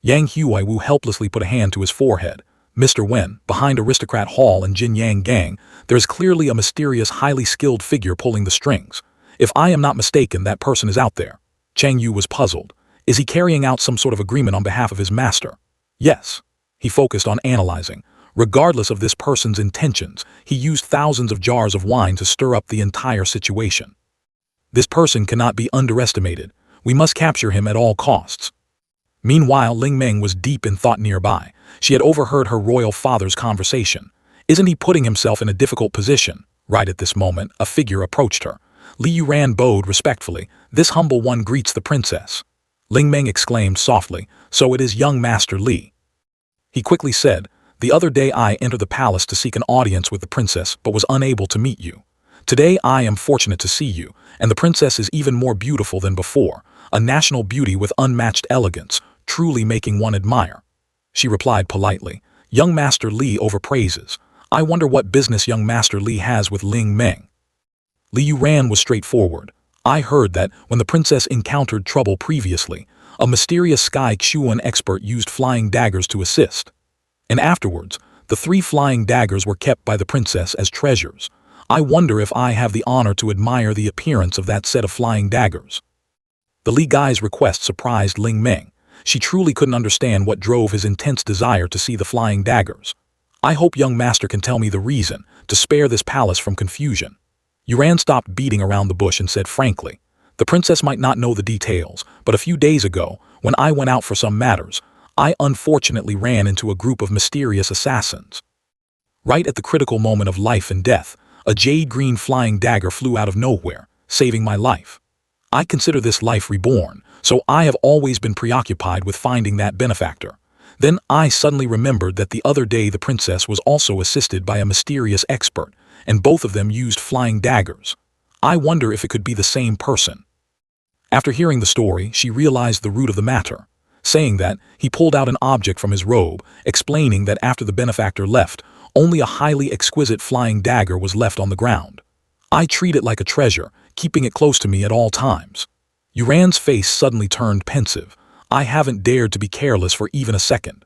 Yang Huiwu helplessly put a hand to his forehead. "Mr. Wen, behind Aristocrat Hall and Jin Yang Gang, there is clearly a mysterious, highly skilled figure pulling the strings. If I am not mistaken, that person is out there." Chang Yu was puzzled. Is he carrying out some sort of agreement on behalf of his master? Yes. He focused on analyzing. Regardless of this person's intentions, he used thousands of jars of wine to stir up the entire situation. This person cannot be underestimated. We must capture him at all costs. Meanwhile, Ling Meng was deep in thought nearby. She had overheard her royal father's conversation. Isn't he putting himself in a difficult position? Right at this moment, a figure approached her. Li Yuran bowed respectfully. "This humble one greets the princess." Ling Meng exclaimed softly, "So it is young Master Li." He quickly said, "The other day I entered the palace to seek an audience with the princess, but was unable to meet you. Today I am fortunate to see you, and the princess is even more beautiful than before, a national beauty with unmatched elegance, truly making one admire." She replied politely, "Young Master Li overpraises. I wonder what business young Master Li has with Ling Meng." Li Yuran was straightforward. "I heard that, when the princess encountered trouble previously, a mysterious Sky Xuan expert used flying daggers to assist. And afterwards, the 3 flying daggers were kept by the princess as treasures. I wonder if I have the honor to admire the appearance of that set of flying daggers." The Li Gai's request surprised Ling Meng. She truly couldn't understand what drove his intense desire to see the flying daggers. "I hope young master can tell me the reason, to spare this palace from confusion." Yuran stopped beating around the bush and said frankly, "The princess might not know the details, but a few days ago, when I went out for some matters, I unfortunately ran into a group of mysterious assassins. Right at the critical moment of life and death, a jade-green flying dagger flew out of nowhere, saving my life. I consider this life reborn, so I have always been preoccupied with finding that benefactor. Then I suddenly remembered that the other day the princess was also assisted by a mysterious expert, and both of them used flying daggers. I wonder if it could be the same person. After hearing the story, she realized the root of the matter, saying that he pulled out an object from his robe, explaining that after the benefactor left, only a highly exquisite flying dagger was left on the ground. I treat it like a treasure, keeping it close to me at all times. Yuran's face suddenly turned pensive. I haven't dared to be careless for even a second.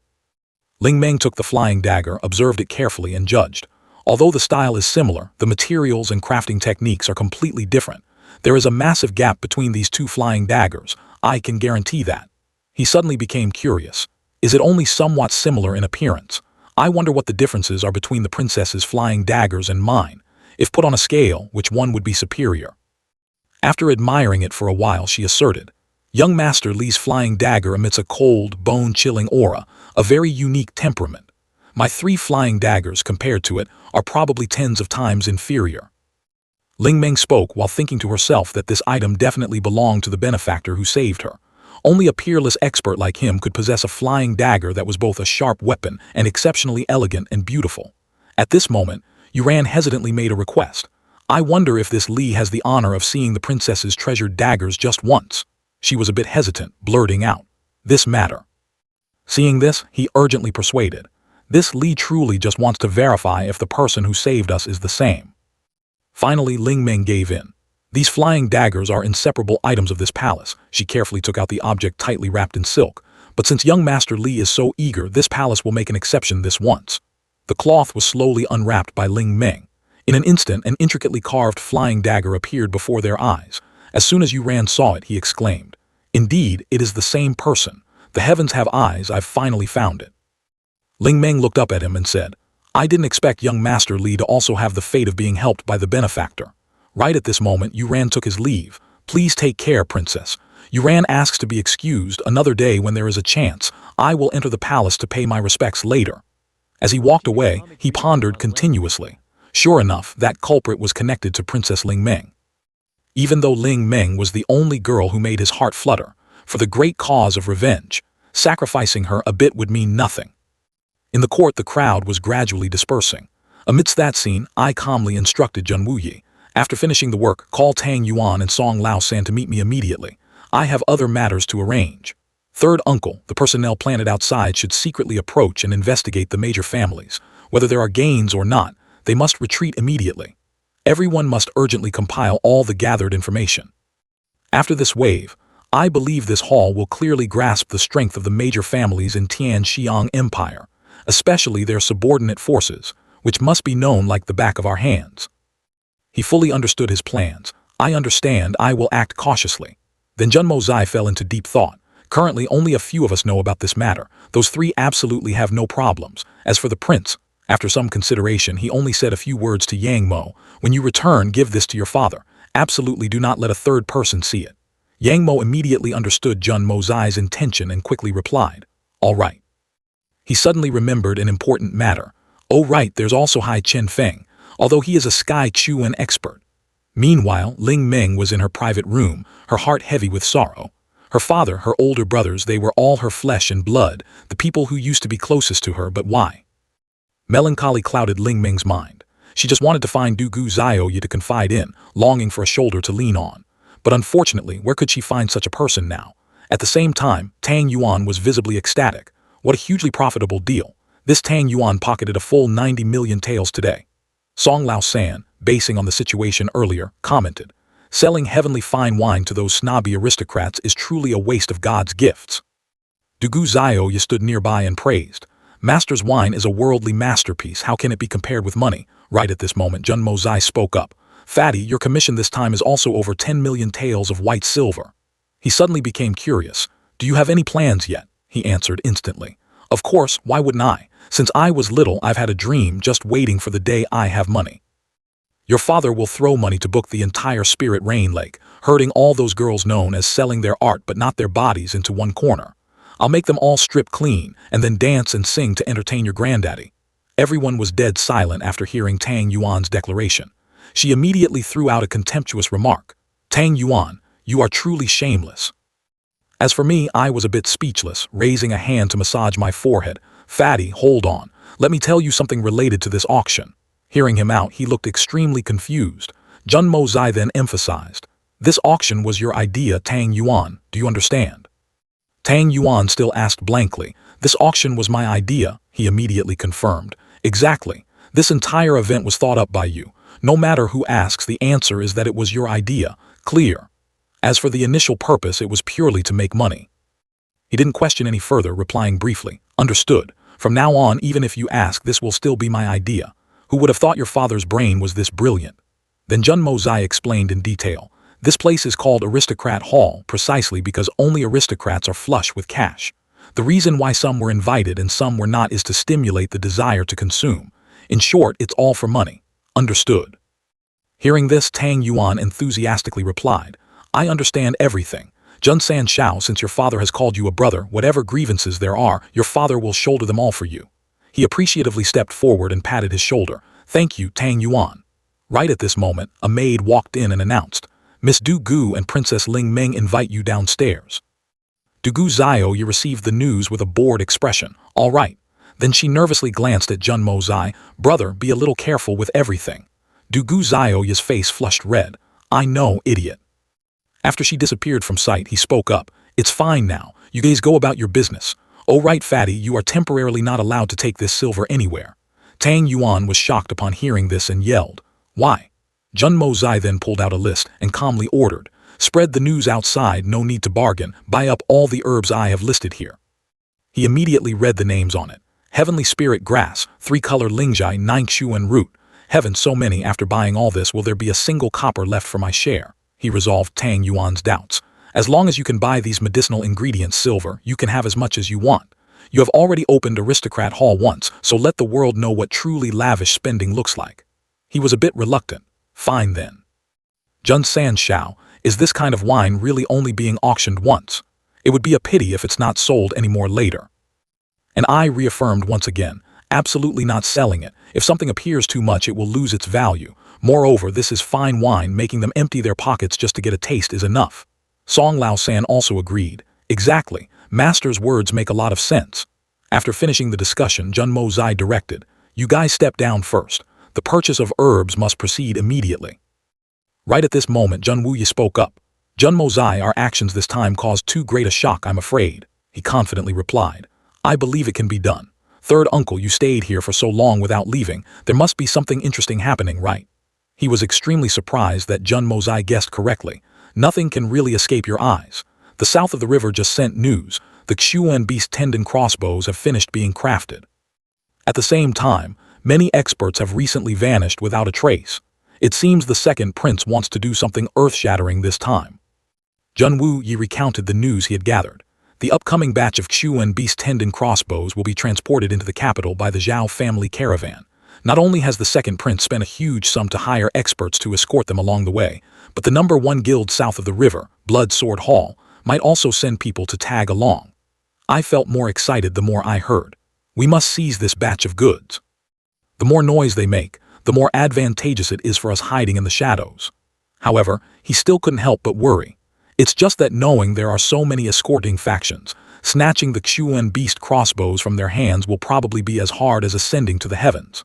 Ling Meng took the flying dagger, observed it carefully, and judged. Although the style is similar, the materials and crafting techniques are completely different. There is a massive gap between these two flying daggers, I can guarantee that. He suddenly became curious. Is it only somewhat similar in appearance? I wonder what the differences are between the princess's flying daggers and mine. If put on a scale, which one would be superior? After admiring it for a while, she asserted, Young Master Li's flying dagger emits a cold, bone-chilling aura, a very unique temperament. My 3 flying daggers, compared to it, are probably tens of times inferior. Ling Meng spoke while thinking to herself that this item definitely belonged to the benefactor who saved her. Only a peerless expert like him could possess a flying dagger that was both a sharp weapon and exceptionally elegant and beautiful. At this moment, Yuran hesitantly made a request. I wonder if this Li has the honor of seeing the princess's treasured daggers just once. She was a bit hesitant, blurting out, this matter. Seeing this, he urgently persuaded. This Li truly just wants to verify if the person who saved us is the same. Finally, Ling Meng gave in. These flying daggers are inseparable items of this palace. She carefully took out the object tightly wrapped in silk. But since young Master Li is so eager, this palace will make an exception this once. The cloth was slowly unwrapped by Ling Meng. In an instant, an intricately carved flying dagger appeared before their eyes. As soon as Yuran saw it, he exclaimed, Indeed, it is the same person. The heavens have eyes, I've finally found it. Ling Meng looked up at him and said, I didn't expect young Master Li to also have the fate of being helped by the benefactor. Right at this moment, Yuran took his leave. Please take care, princess. Yuran asks to be excused. Another day when there is a chance, I will enter the palace to pay my respects later. As he walked away, he pondered continuously. Sure enough, that culprit was connected to Princess Ling Meng. Even though Ling Meng was the only girl who made his heart flutter, for the great cause of revenge, sacrificing her a bit would mean nothing. In the court, the crowd was gradually dispersing. Amidst that scene, I calmly instructed Zhen Wuyi, after finishing the work, call Tang Yuan and Song Lao San to meet me immediately. I have other matters to arrange. Third uncle, the personnel planted outside should secretly approach and investigate the major families. Whether there are gains or not, they must retreat immediately. Everyone must urgently compile all the gathered information. After this wave, I believe this hall will clearly grasp the strength of the major families in Tianxiang Empire, especially their subordinate forces, which must be known like the back of our hands. He fully understood his plans. I understand, I will act cautiously. Then Zhen Mozai fell into deep thought. Currently, only a few of us know about this matter. Those 3 absolutely have no problems. As for the prince, after some consideration, he only said a few words to Yang Mo. When you return, give this to your father. Absolutely do not let a third person see it. Yang Mo immediately understood Zhen Mozai's intention and quickly replied, all right. He suddenly remembered an important matter. Oh right, there's also Hai Chen Feng, although he is a Sky Chuan expert. Meanwhile, Ling Meng was in her private room, her heart heavy with sorrow. Her father, her older brothers, they were all her flesh and blood, the people who used to be closest to her, but why? Melancholy clouded Ling Meng's mind. She just wanted to find Du Gu Zhaoye to confide in, longing for a shoulder to lean on. But unfortunately, where could she find such a person now? At the same time, Tang Yuan was visibly ecstatic. What a hugely profitable deal. This Tang Yuan pocketed a full 90 million taels today. Song Lao San, basing on the situation earlier, commented, selling heavenly fine wine to those snobby aristocrats is truly a waste of God's gifts. Du Gu Zhaoye stood nearby and praised, Master's wine is a worldly masterpiece. How can it be compared with money? Right at this moment, Zhen Mozai spoke up. Fatty, your commission this time is also over 10 million taels of white silver. He suddenly became curious. Do you have any plans yet? He answered instantly. Of course, why wouldn't I? Since I was little, I've had a dream just waiting for the day I have money. Your father will throw money to book the entire Spirit Rain Lake, herding all those girls known as selling their art but not their bodies into one corner. I'll make them all strip clean and then dance and sing to entertain your granddaddy. Everyone was dead silent after hearing Tang Yuan's declaration. She immediately threw out a contemptuous remark. Tang Yuan, you are truly shameless. As for me, I was a bit speechless, raising a hand to massage my forehead. Fatty, hold on. Let me tell you something related to this auction. Hearing him out, he looked extremely confused. Jun Mozai then emphasized, "This auction was your idea, Tang Yuan, do you understand?" Tang Yuan still asked blankly, "This auction was my idea," he immediately confirmed. "Exactly. This entire event was thought up by you. No matter who asks, the answer is that it was your idea. Clear. As for the initial purpose, it was purely to make money." He didn't question any further, replying briefly, "Understood. From now on, even if you ask, this will still be my idea. Who would have thought your father's brain was this brilliant?" Then Jun Mozai explained in detail, "This place is called Aristocrat Hall precisely because only aristocrats are flush with cash. The reason why some were invited and some were not is to stimulate the desire to consume. In short, it's all for money. Understood." Hearing this, Tang Yuan enthusiastically replied, "I understand everything. Jun San Shao, since your father has called you a brother, whatever grievances there are, your father will shoulder them all for you." He appreciatively stepped forward and patted his shoulder. "Thank you, Tang Yuan." Right at this moment, a maid walked in and announced, "Miss Du Gu and Princess Ling Ming invite you downstairs." Du Gu Zio you received the news with a bored expression. "All right." Then she nervously glanced at Jun Mozai. "Brother, be a little careful with everything." Du Gu Zio's face flushed red. "I know, idiot." After she disappeared from sight, he spoke up. "It's fine now. You guys go about your business. Oh right, fatty, you are temporarily not allowed to take this silver anywhere." Tang Yuan was shocked upon hearing this and yelled, "Why?" Jun Mozai then pulled out a list and calmly ordered, "Spread the news outside, no need to bargain, buy up all the herbs I have listed here." He immediately read the names on it. Heavenly Spirit Grass, 3-color Lingjai, 9 Xuan Root. Heaven, so many. After buying all this, will there be a single copper left for my share? He resolved Tang Yuan's doubts. "As long as you can buy these medicinal ingredients silver, you can have as much as you want. You have already opened Aristocrat Hall once, so let the world know what truly lavish spending looks like." He was a bit reluctant. "Fine then." Jun San Shao, is this kind of wine really only being auctioned once? It would be a pity if it's not sold anymore later. And I reaffirmed once again, absolutely not selling it. If something appears too much, it will lose its value. Moreover, this is fine wine, making them empty their pockets just to get a taste is enough. Song Lao San also agreed. "Exactly, Master's words make a lot of sense." After finishing the discussion, Jun Mozai directed, "You guys step down first. The purchase of herbs must proceed immediately." Right at this moment, Jun Wuyi spoke up. "Jun Mozai, our actions this time caused too great a shock, I'm afraid," he confidently replied. "I believe it can be done. Third uncle, you stayed here for so long without leaving. There must be something interesting happening, right?" He was extremely surprised that Jun Mozai guessed correctly. "Nothing can really escape your eyes. The south of the river just sent news. The Xuan Beast tendon crossbows have finished being crafted. At the same time, many experts have recently vanished without a trace. It seems the second prince wants to do something earth-shattering this time." Jun Wuyi recounted the news he had gathered. The upcoming batch of Xuan Beast tendon crossbows will be transported into the capital by the Zhao family caravan. Not only has the second prince spent a huge sum to hire experts to escort them along the way, but the number 1 guild south of the river, Blood Sword Hall, might also send people to tag along. I felt more excited the more I heard. We must seize this batch of goods. The more noise they make, the more advantageous it is for us hiding in the shadows. However, he still couldn't help but worry. It's just that knowing there are so many escorting factions, snatching the Xuan Beast crossbows from their hands will probably be as hard as ascending to the heavens.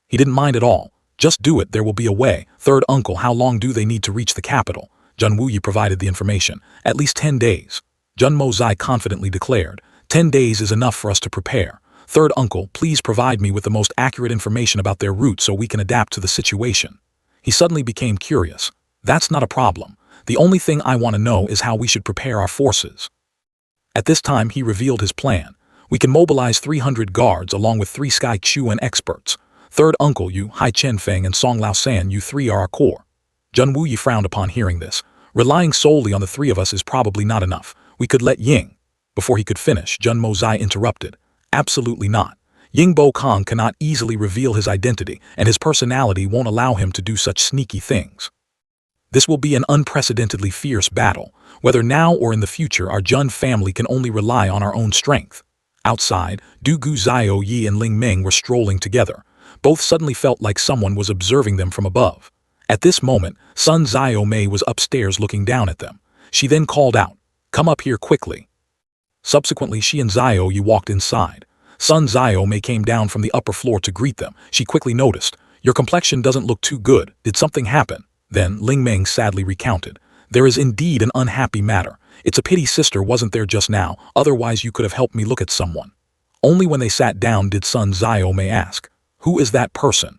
He didn't mind at all. "Just do it, there will be a way." "Third uncle, how long do they need to reach the capital?" Jun Wuyi provided the information. "At least 10 days. Jun Mozai confidently declared. 10 days is enough for us to prepare. Third uncle, please provide me with the most accurate information about their route so we can adapt to the situation." He suddenly became curious. "That's not a problem. The only thing I want to know is how we should prepare our forces." At this time, he revealed his plan. "We can mobilize 300 guards along with 3 Sky Xuan experts. Third uncle, you, Hai Chenfeng, and Song Lao San, you 3 are our core." Jun Wuyi frowned upon hearing this. "Relying solely on the 3 of us is probably not enough. We could let Ying." Before he could finish, Jun Mozai interrupted. "Absolutely not. Ying Bo Kong cannot easily reveal his identity, and his personality won't allow him to do such sneaky things. This will be an unprecedentedly fierce battle. Whether now or in the future, our Jun family can only rely on our own strength." Outside, Du Gu Zio Yi and Ling Ming were strolling together. Both suddenly felt like someone was observing them from above. At this moment, Sun Zio Mei was upstairs looking down at them. She then called out, "Come up here quickly." Subsequently, she and Zio Yi walked inside. Sun Zio Mei came down from the upper floor to greet them. She quickly noticed, "Your complexion doesn't look too good. Did something happen?" Then Ling Meng sadly recounted, "There is indeed an unhappy matter. It's a pity sister wasn't there just now, otherwise you could have helped me look at someone." Only when they sat down did Sun Xiaomei ask, "Who is that person?"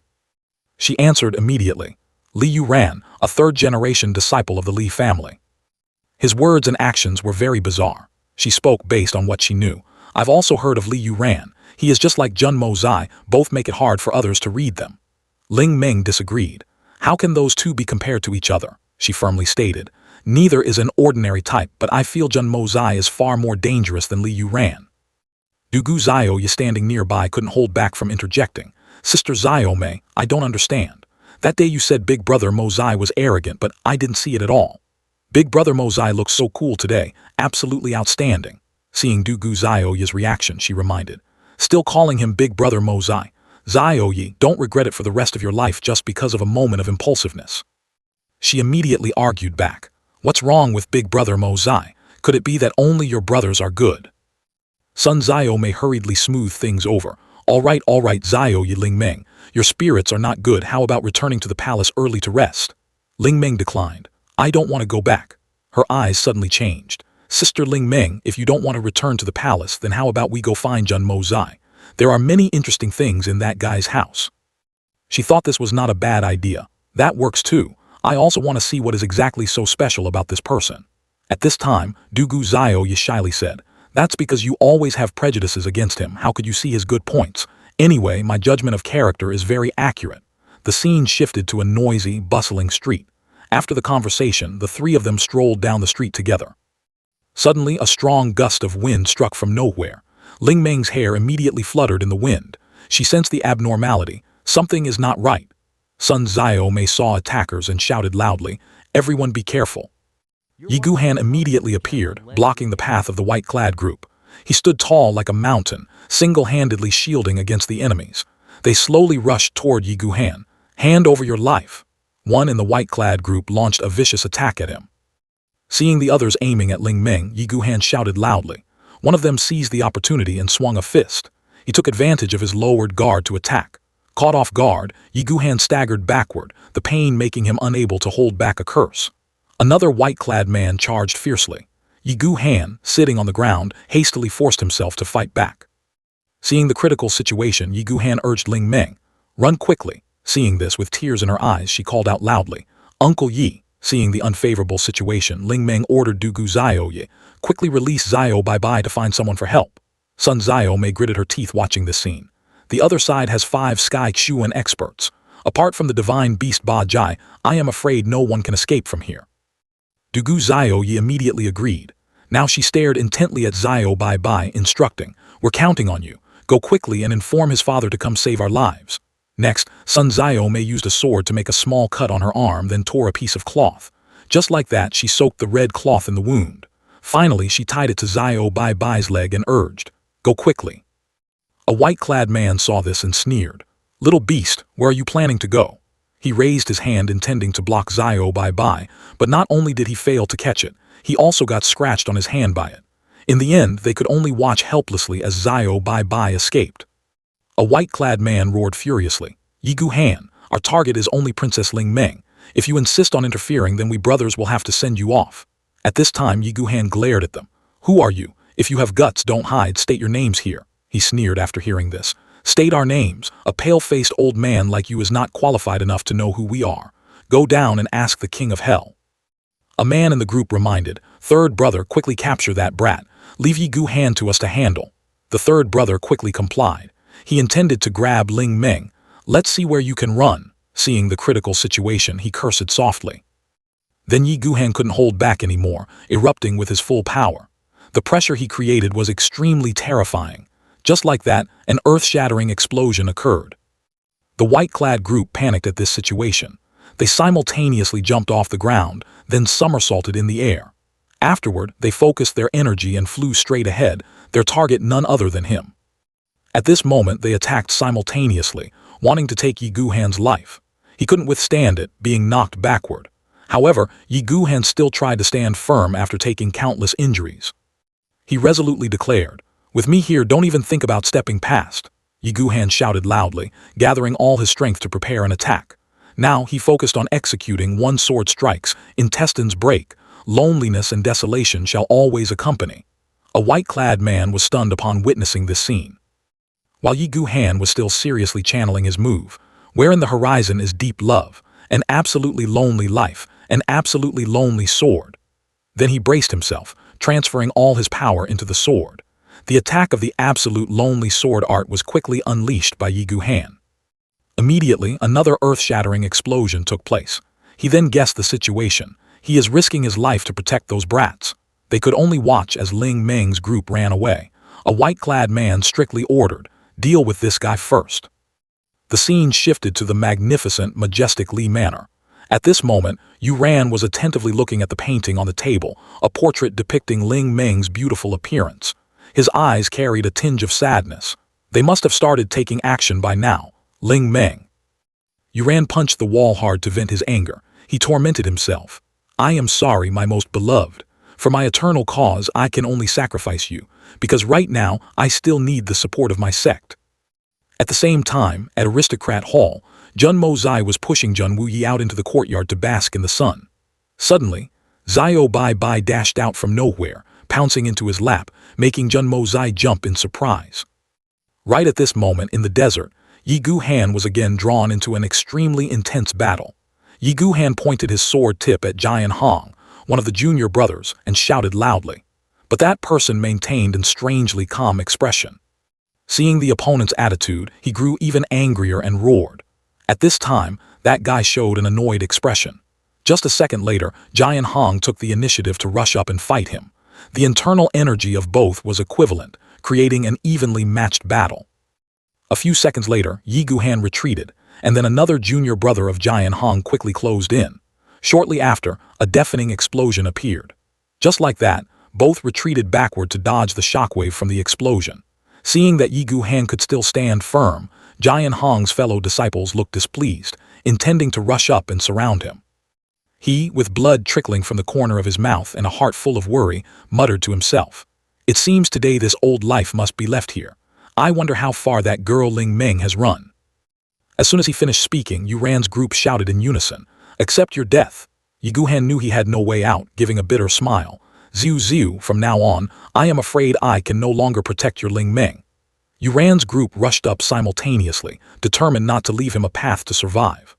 She answered immediately, "Li Yuran, a third-generation disciple of the Li family." His words and actions were very bizarre. She spoke based on what she knew. "I've also heard of Li Yuran. He is just like Jun Mo Zai, both make it hard for others to read them." Ling Meng disagreed. "How can those two be compared to each other?" she firmly stated. "Neither is an ordinary type, but I feel Jun Mo Zai is far more dangerous than Li Yuran." Dugu Xiaoye standing nearby couldn't hold back from interjecting. "Sister Xiaomei, I don't understand. That day you said Big Brother Mo Zai was arrogant, but I didn't see it at all. Big Brother Mo Zai looks so cool today, absolutely outstanding." Seeing Dugu Xiaoye's reaction, she reminded, "Still calling him Big Brother Mo Zai. Xiaoye, don't regret it for the rest of your life just because of a moment of impulsiveness." She immediately argued back, "What's wrong with Big Brother Mo Zai? Could it be that only your brothers are good?" Sun Xiaomei hurriedly smoothed things over. All right, Xiaoye Ling Meng, your spirits are not good. How about returning to the palace early to rest?" Ling Meng declined. "I don't want to go back." Her eyes suddenly changed. "Sister Ling Meng, if you don't want to return to the palace, then how about we go find Jun Mo Zai? There are many interesting things in that guy's house." She thought this was not a bad idea. "That works too. I also want to see what is exactly so special about this person." At this time, Dugu Xiaoye shyly said, "That's because you always have prejudices against him. How could you see his good points? Anyway, my judgment of character is very accurate." The scene shifted to a noisy, bustling street. After the conversation, the three of them strolled down the street together. Suddenly, a strong gust of wind struck from nowhere. Ling Meng's hair immediately fluttered in the wind. She sensed the abnormality. Something is not right. Sun Xiaomei saw attackers and shouted loudly, "Everyone be careful." Yi Guhan immediately appeared, blocking the path of the white-clad group. He stood tall like a mountain, single-handedly shielding against the enemies. They slowly rushed toward Yi Guhan. "Hand over your life." One in the white-clad group launched a vicious attack at him. Seeing the others aiming at Ling Meng, Yi Guhan shouted loudly. One of them seized the opportunity and swung a fist. He took advantage of his lowered guard to attack. Caught off guard, Yi Guhan staggered backward, the pain making him unable to hold back a curse. Another white-clad man charged fiercely. Yi Guhan, sitting on the ground, hastily forced himself to fight back. Seeing the critical situation, Yi Guhan urged Ling Meng, "Run quickly." Seeing this with tears in her eyes, she called out loudly, "Uncle Yi." Seeing the unfavorable situation, Ling Meng ordered Dugu Xiaoye, "Quickly release Xiao Bai to find someone for help." Sun Xiaomei gritted her teeth watching this scene. The other side has 5 Sky Xuan experts. Apart from the divine beast Ba Jai, I am afraid no one can escape from here. Dugu Xiaoye immediately agreed. Now she stared intently at Xiao Bai, instructing, "We're counting on you. Go quickly and inform his father to come save our lives." Next, Sun Xiaomei used a sword to make a small cut on her arm, then tore a piece of cloth. Just like that, she soaked the red cloth in the wound. Finally, she tied it to Xiao Bai's leg and urged, "Go quickly." A white-clad man saw this and sneered. "Little beast, where are you planning to go?" He raised his hand intending to block Xiao Bai, but not only did he fail to catch it, he also got scratched on his hand by it. In the end, they could only watch helplessly as Xiao Bai escaped. A white-clad man roared furiously, "Yi Guhan, our target is only Princess Ling Meng. If you insist on interfering, then we brothers will have to send you off." At this time, Yi Guhan glared at them. "Who are you? If you have guts, don't hide, state your names here." He sneered after hearing this. "State our names. A pale-faced old man like you is not qualified enough to know who we are. Go down and ask the King of Hell." A man in the group reminded, "Third brother, quickly capture that brat. Leave Yi Guhan to us to handle." The third brother quickly complied. He intended to grab Ling Meng. "Let's see where you can run." Seeing the critical situation, he cursed softly. Then Yi Guhan couldn't hold back anymore, erupting with his full power. The pressure he created was extremely terrifying. Just like that, an earth-shattering explosion occurred. The white-clad group panicked at this situation. They simultaneously jumped off the ground, then somersaulted in the air. Afterward, they focused their energy and flew straight ahead, their target none other than him. At this moment, they attacked simultaneously, wanting to take Yi Guhan's life. He couldn't withstand it, being knocked backward. However, Yi Guhan still tried to stand firm after taking countless injuries. He resolutely declared, "With me here, don't even think about stepping past." Yi Guhan shouted loudly, gathering all his strength to prepare an attack. Now he focused on executing one sword strikes, intestines break, loneliness and desolation shall always accompany. A white-clad man was stunned upon witnessing this scene. While Yi Gu Han was still seriously channeling his move, where in the horizon is deep love, an absolutely lonely life, an absolutely lonely sword. Then he braced himself, transferring all his power into the sword. The attack of the absolute lonely sword art was quickly unleashed by Yi Gu Han. Immediately, another earth-shattering explosion took place. He then guessed the situation. He is risking his life to protect those brats. They could only watch as Ling Meng's group ran away. A white-clad man strictly ordered, "Deal with this guy first." The scene shifted to the magnificent, majestic Li Manor. At this moment, Yu Ran was attentively looking at the painting on the table, a portrait depicting Ling Meng's beautiful appearance. His eyes carried a tinge of sadness. They must have started taking action by now. Ling Meng. Yu Ran punched the wall hard to vent his anger. He tormented himself. "I am sorry, my most beloved. For my eternal cause, I can only sacrifice you, because right now I still need the support of my sect." At the same time, at Aristocrat Hall, Jun Mo Zai was pushing Jun Wu Yi out into the courtyard to bask in the sun. Suddenly, Zio Bai Bai dashed out from nowhere, pouncing into his lap, making Jun Mo Zai jump in surprise. Right at this moment in the desert, Yi Gu Han was again drawn into an extremely intense battle. Yi Gu Han pointed his sword tip at Jian Hong, one of the junior brothers, and shouted loudly. But that person maintained a strangely calm expression. Seeing the opponent's attitude, he grew even angrier and roared. At this time, that guy showed an annoyed expression. Just a second later, Jian Hong took the initiative to rush up and fight him. The internal energy of both was equivalent, creating an evenly matched battle. A few seconds later, Yi Gu Han retreated, and then another junior brother of Jian Hong quickly closed in. Shortly after, a deafening explosion appeared. Just like that, both retreated backward to dodge the shockwave from the explosion. Seeing that Yi Gu Han could still stand firm, Jian Hong's fellow disciples looked displeased, intending to rush up and surround him. He, with blood trickling from the corner of his mouth and a heart full of worry, muttered to himself, "It seems today this old life must be left here. I wonder how far that girl Ling Meng has run." As soon as he finished speaking, Yu Ran's group shouted in unison, "Accept your death." Yi Gu Han knew he had no way out, giving a bitter smile. "Xiu Xiu, from now on, I am afraid I can no longer protect your Ling Meng." Yu Ran's group rushed up simultaneously, determined not to leave him a path to survive.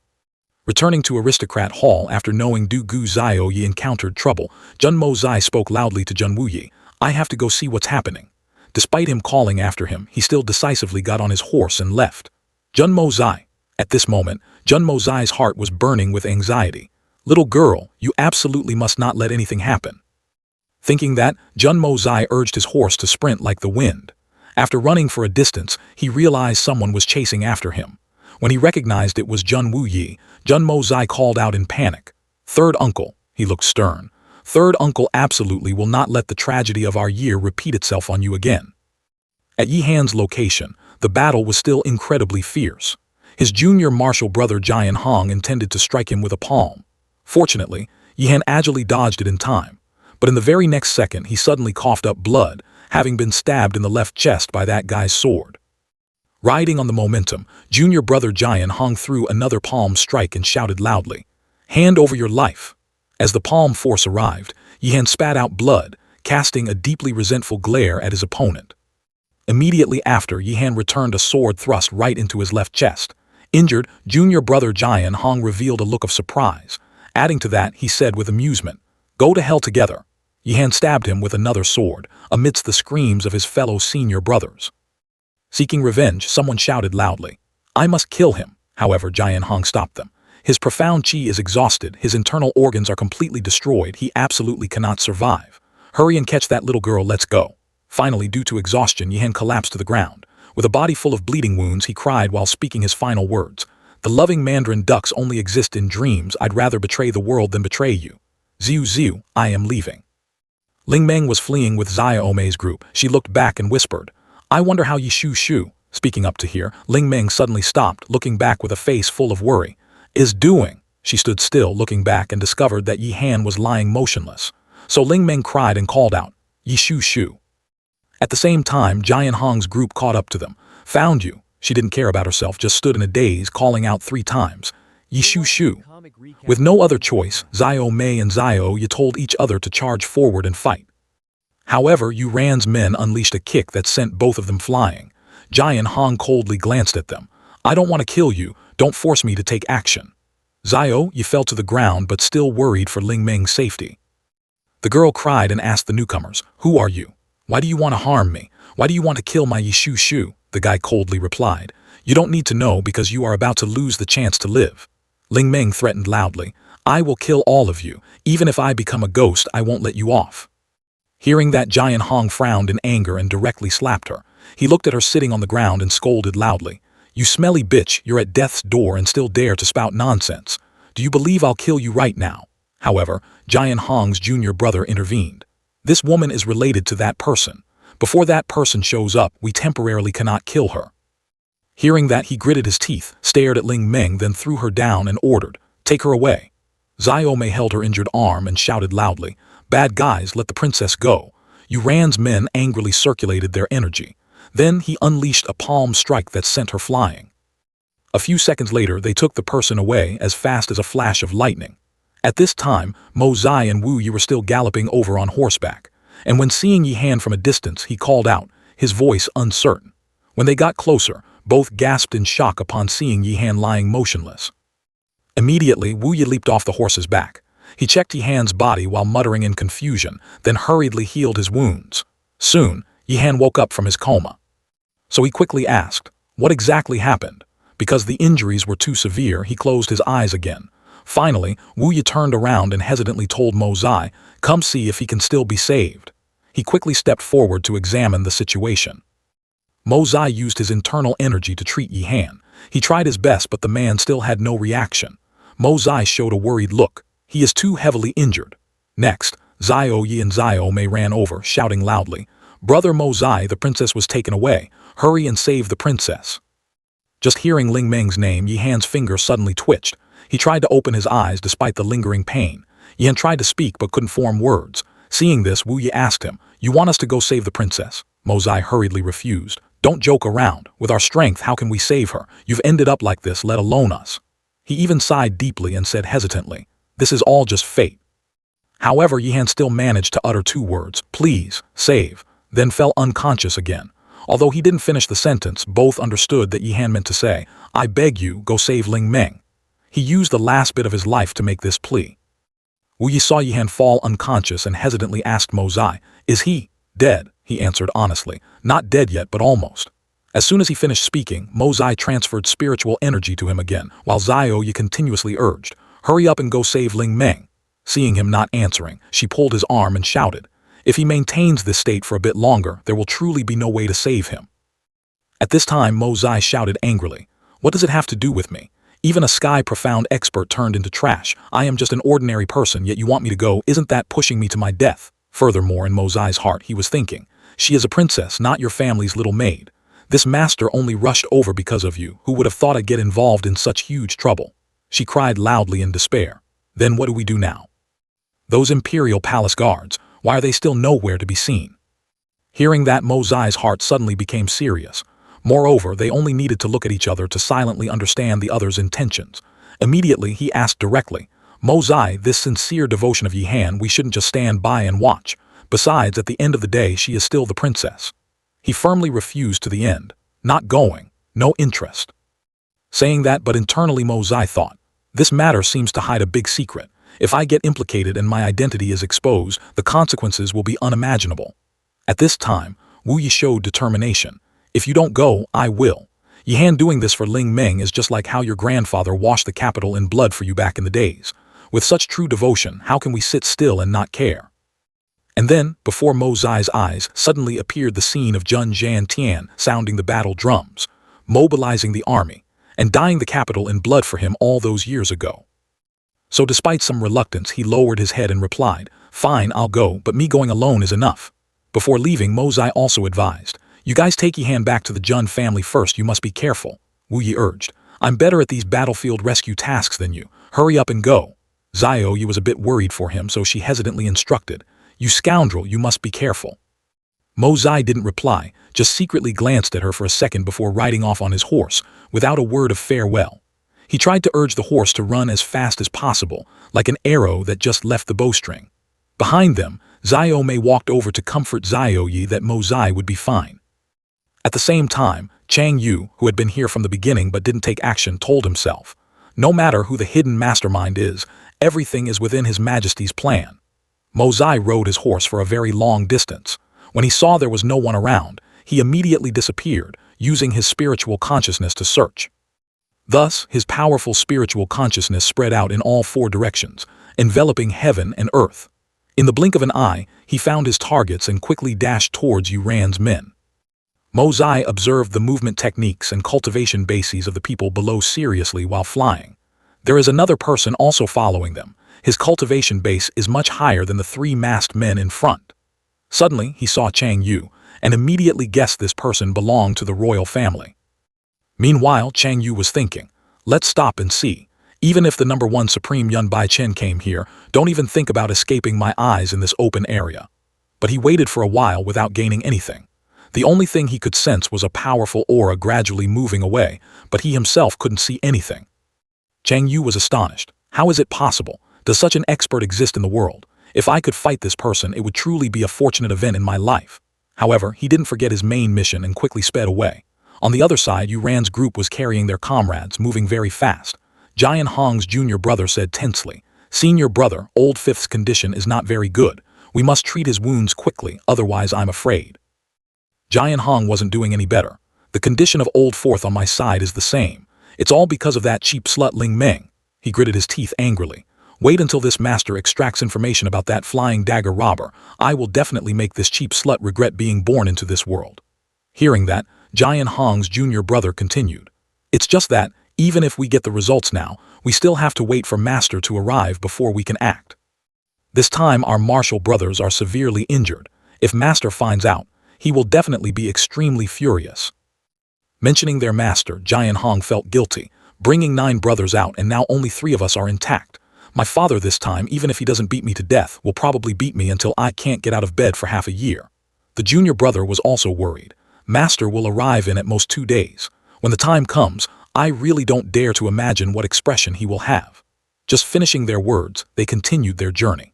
Returning to Aristocrat Hall after knowing Du Gu Zio Yi encountered trouble, Jun Mo Zai spoke loudly to Jun Wu Yi, "I have to go see what's happening." Despite him calling after him, he still decisively got on his horse and left. Jun Mo Zai. At this moment, Jun Mo Zai's heart was burning with anxiety. "Little girl, you absolutely must not let anything happen." Thinking that, Jun Mo Zai urged his horse to sprint like the wind. After running for a distance, he realized someone was chasing after him. When he recognized it was Jun Wu Yi, Jun Mo Zai called out in panic. "Third uncle," he looked stern. "Third uncle absolutely will not let the tragedy of our year repeat itself on you again." At Yi Han's location, the battle was still incredibly fierce. His junior martial brother Jian Hong intended to strike him with a palm. Fortunately, Yi Han agilely dodged it in time. But in the very next second, he suddenly coughed up blood, having been stabbed in the left chest by that guy's sword. Riding on the momentum, junior brother Jian Hong threw another palm strike and shouted loudly, "Hand over your life." As the palm force arrived, Yi Han spat out blood, casting a deeply resentful glare at his opponent. Immediately after, Yi Han returned a sword thrust right into his left chest. Injured, junior brother Jian Hong revealed a look of surprise. Adding to that, he said with amusement, "Go to hell together." Yi Han stabbed him with another sword, amidst the screams of his fellow senior brothers. Seeking revenge, someone shouted loudly, "I must kill him." However, Jian Hong stopped them. "His profound qi is exhausted, his internal organs are completely destroyed, he absolutely cannot survive. Hurry and catch that little girl, let's go." Finally, due to exhaustion, Yi Han collapsed to the ground. With a body full of bleeding wounds, he cried while speaking his final words, "The loving mandarin ducks only exist in dreams, I'd rather betray the world than betray you. Xiu Xiu, I am leaving." Ling Meng was fleeing with Xia Omei's group. She looked back and whispered, "I wonder how Yi Shu Shu." Speaking up to hear, Ling Meng suddenly stopped, looking back with a face full of worry. "Is doing?" She stood still, looking back, and discovered that Yi Han was lying motionless. So Ling Meng cried and called out, "Yi Shu Shu." At the same time, Jian Hong's group caught up to them. "Found you." She didn't care about herself, just stood in a daze, calling out 3 times, Yishu Shu. With no other choice, Xiao Mei and Xiao Yi told each other to charge forward and fight. However, Yu Ran's men unleashed a kick that sent both of them flying. Jian Hong coldly glanced at them. I don't want to kill you, don't force me to take action. Xiao Yi fell to the ground but still worried for Ling Meng's safety. The girl cried and asked the newcomers, Who are you? Why do you want to harm me? Why do you want to kill my Yishu Shu? The guy coldly replied. You don't need to know because you are about to lose the chance to live. Ling Meng threatened loudly. I will kill all of you. Even if I become a ghost, I won't let you off. Hearing that, Jian Hong frowned in anger and directly slapped her. He looked at her sitting on the ground and scolded loudly. You smelly bitch, you're at death's door and still dare to spout nonsense. Do you believe I'll kill you right now? However, Jian Hong's junior brother intervened. This woman is related to that person. Before that person shows up, we temporarily cannot kill her. Hearing that, he gritted his teeth, stared at Ling Meng, then threw her down and ordered, Take her away. Xiao Mei held her injured arm and shouted loudly, Bad guys, let the princess go. Yu Ran's men angrily circulated their energy. Then he unleashed a palm strike that sent her flying. A few seconds later, they took the person away as fast as a flash of lightning. At this time, Mo Zai and Wu Yi were still galloping over on horseback, and when seeing Yi Han from a distance, he called out, his voice uncertain. When they got closer, both gasped in shock upon seeing Yi Han lying motionless. Immediately, Wu Yi leaped off the horse's back. He checked Yi Han's body while muttering in confusion, then hurriedly healed his wounds. Soon, Yi Han woke up from his coma. So he quickly asked, what exactly happened? Because the injuries were too severe, he closed his eyes again. Finally, Wu Yi turned around and hesitantly told Mo Zai, come see if he can still be saved. He quickly stepped forward to examine the situation. Mo Zai used his internal energy to treat Yi Han. He tried his best, but the man still had no reaction. Mo Zai showed a worried look. He is too heavily injured. Next, Xiao Yi and Xiao Mei ran over, shouting loudly, Brother Mo Zai, the princess was taken away. Hurry and save the princess. Just hearing Ling Meng's name, Yi Han's finger suddenly twitched. He tried to open his eyes despite the lingering pain. Yi Han tried to speak but couldn't form words. Seeing this, Wu Yi asked him, You want us to go save the princess? Mo Zai hurriedly refused. Don't joke around. With our strength, how can we save her? You've ended up like this, let alone us. He even sighed deeply and said hesitantly, This is all just fate. However, Yi Han still managed to utter two words, Please, save, then fell unconscious again. Although he didn't finish the sentence, both understood that Yi Han meant to say, I beg you, go save Ling Meng. He used the last bit of his life to make this plea. Wu Yi saw Yi Han fall unconscious and hesitantly asked Mo Zai, Is he dead? He answered honestly, Not dead yet, but almost. As soon as he finished speaking, Mo Zai transferred spiritual energy to him again, while Xiao Yi continuously urged, Hurry up and go save Ling Meng. Seeing him not answering, she pulled his arm and shouted, If he maintains this state for a bit longer, there will truly be no way to save him. At this time, Mo Zai shouted angrily, What does it have to do with me? Even a sky-profound expert turned into trash. I am just an ordinary person, yet you want me to go. Isn't that pushing me to my death? Furthermore, in Mo Zai's heart, he was thinking, She is a princess, not your family's little maid. This master only rushed over because of you. Who would have thought I'd get involved in such huge trouble? She cried loudly in despair. Then what do we do now? Those Imperial Palace guards, why are they still nowhere to be seen? Hearing that, Mo Zai's heart suddenly became serious. Moreover, they only needed to look at each other to silently understand the other's intentions. Immediately, he asked directly, Mo Zai, this sincere devotion of Yi Han, we shouldn't just stand by and watch. Besides, at the end of the day, she is still the princess. He firmly refused to the end. Not going. No interest. Saying that, but internally Mo Zai thought, This matter seems to hide a big secret. If I get implicated and my identity is exposed, the consequences will be unimaginable. At this time, Wu Yi showed determination. If you don't go, I will. Yi Han doing this for Ling Meng is just like how your grandfather washed the capital in blood for you back in the days. With such true devotion, how can we sit still and not care? And then, before Mo Zai's eyes, suddenly appeared the scene of Zhun Zhantian sounding the battle drums, mobilizing the army, and dyeing the capital in blood for him all those years ago. So despite some reluctance, he lowered his head and replied, Fine, I'll go, but me going alone is enough. Before leaving, Mo Zai also advised, You guys take Yi Han back to the Zhun family first, you must be careful. Wu Yi urged, I'm better at these battlefield rescue tasks than you. Hurry up and go. Xiao Yi was a bit worried for him, so she hesitantly instructed, You scoundrel, you must be careful. Mo Zai didn't reply, just secretly glanced at her for a second before riding off on his horse, without a word of farewell. He tried to urge the horse to run as fast as possible, like an arrow that just left the bowstring. Behind them, Xiao Mei walked over to comfort Xiao Yi that Mo Zai would be fine. At the same time, Chang Yu, who had been here from the beginning but didn't take action, told himself, no matter who the hidden mastermind is, everything is within His Majesty's plan. Mo Zai rode his horse for a very long distance. When he saw there was no one around, he immediately disappeared, using his spiritual consciousness to search. Thus, his powerful spiritual consciousness spread out in all four directions, enveloping heaven and earth. In the blink of an eye, he found his targets and quickly dashed towards Yuran's men. Mo Zai observed the movement techniques and cultivation bases of the people below seriously while flying. There is another person also following them. His cultivation base is much higher than the three masked men in front. Suddenly, he saw Chang Yu, and immediately guessed this person belonged to the royal family. Meanwhile, Chang Yu was thinking, let's stop and see. Even if the number one Supreme Yun Bai Chen came here, don't even think about escaping my eyes in this open area. But he waited for a while without gaining anything. The only thing he could sense was a powerful aura gradually moving away, but he himself couldn't see anything. Chang Yu was astonished. How is it possible? Does such an expert exist in the world? If I could fight this person, it would truly be a fortunate event in my life. However, he didn't forget his main mission and quickly sped away. On the other side, Yuran's group was carrying their comrades, moving very fast. Jian Hong's junior brother said tensely, Senior brother, Old Fifth's condition is not very good. We must treat his wounds quickly, otherwise I'm afraid. Jian Hong wasn't doing any better. The condition of Old Fourth on my side is the same. It's all because of that cheap slut Ling Meng. He gritted his teeth angrily. Wait until this master extracts information about that flying dagger robber. I will definitely make this cheap slut regret being born into this world. Hearing that, Jian Hong's junior brother continued. It's just that, even if we get the results now, we still have to wait for master to arrive before we can act. This time our martial brothers are severely injured. If master finds out, he will definitely be extremely furious. Mentioning their master, Jian Hong felt guilty, bringing 9 brothers out and now only 3 of us are intact. My father this time, even if he doesn't beat me to death, will probably beat me until I can't get out of bed for half a year. The junior brother was also worried. Master will arrive in at most 2 days. When the time comes, I really don't dare to imagine what expression he will have. Just finishing their words, they continued their journey.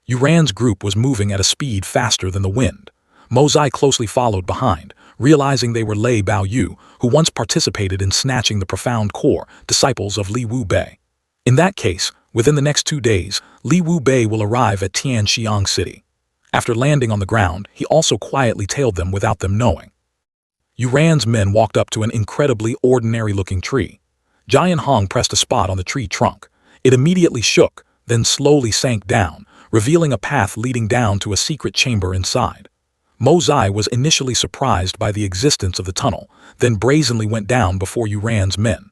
Yuran's group was moving at a speed faster than the wind. Mo Zai closely followed behind, realizing they were Lei Baoyu, who once participated in snatching the Profound Core, disciples of Li Wu Bei. In that case, within the next 2 days, Li Wu Bei will arrive at Tianxiang City. After landing on the ground, he also quietly tailed them without them knowing. Yuran's men walked up to an incredibly ordinary-looking tree. Jian Hong pressed a spot on the tree trunk. It immediately shook, then slowly sank down, revealing a path leading down to a secret chamber inside. Mo Zai was initially surprised by the existence of the tunnel, then brazenly went down before Yuran's men.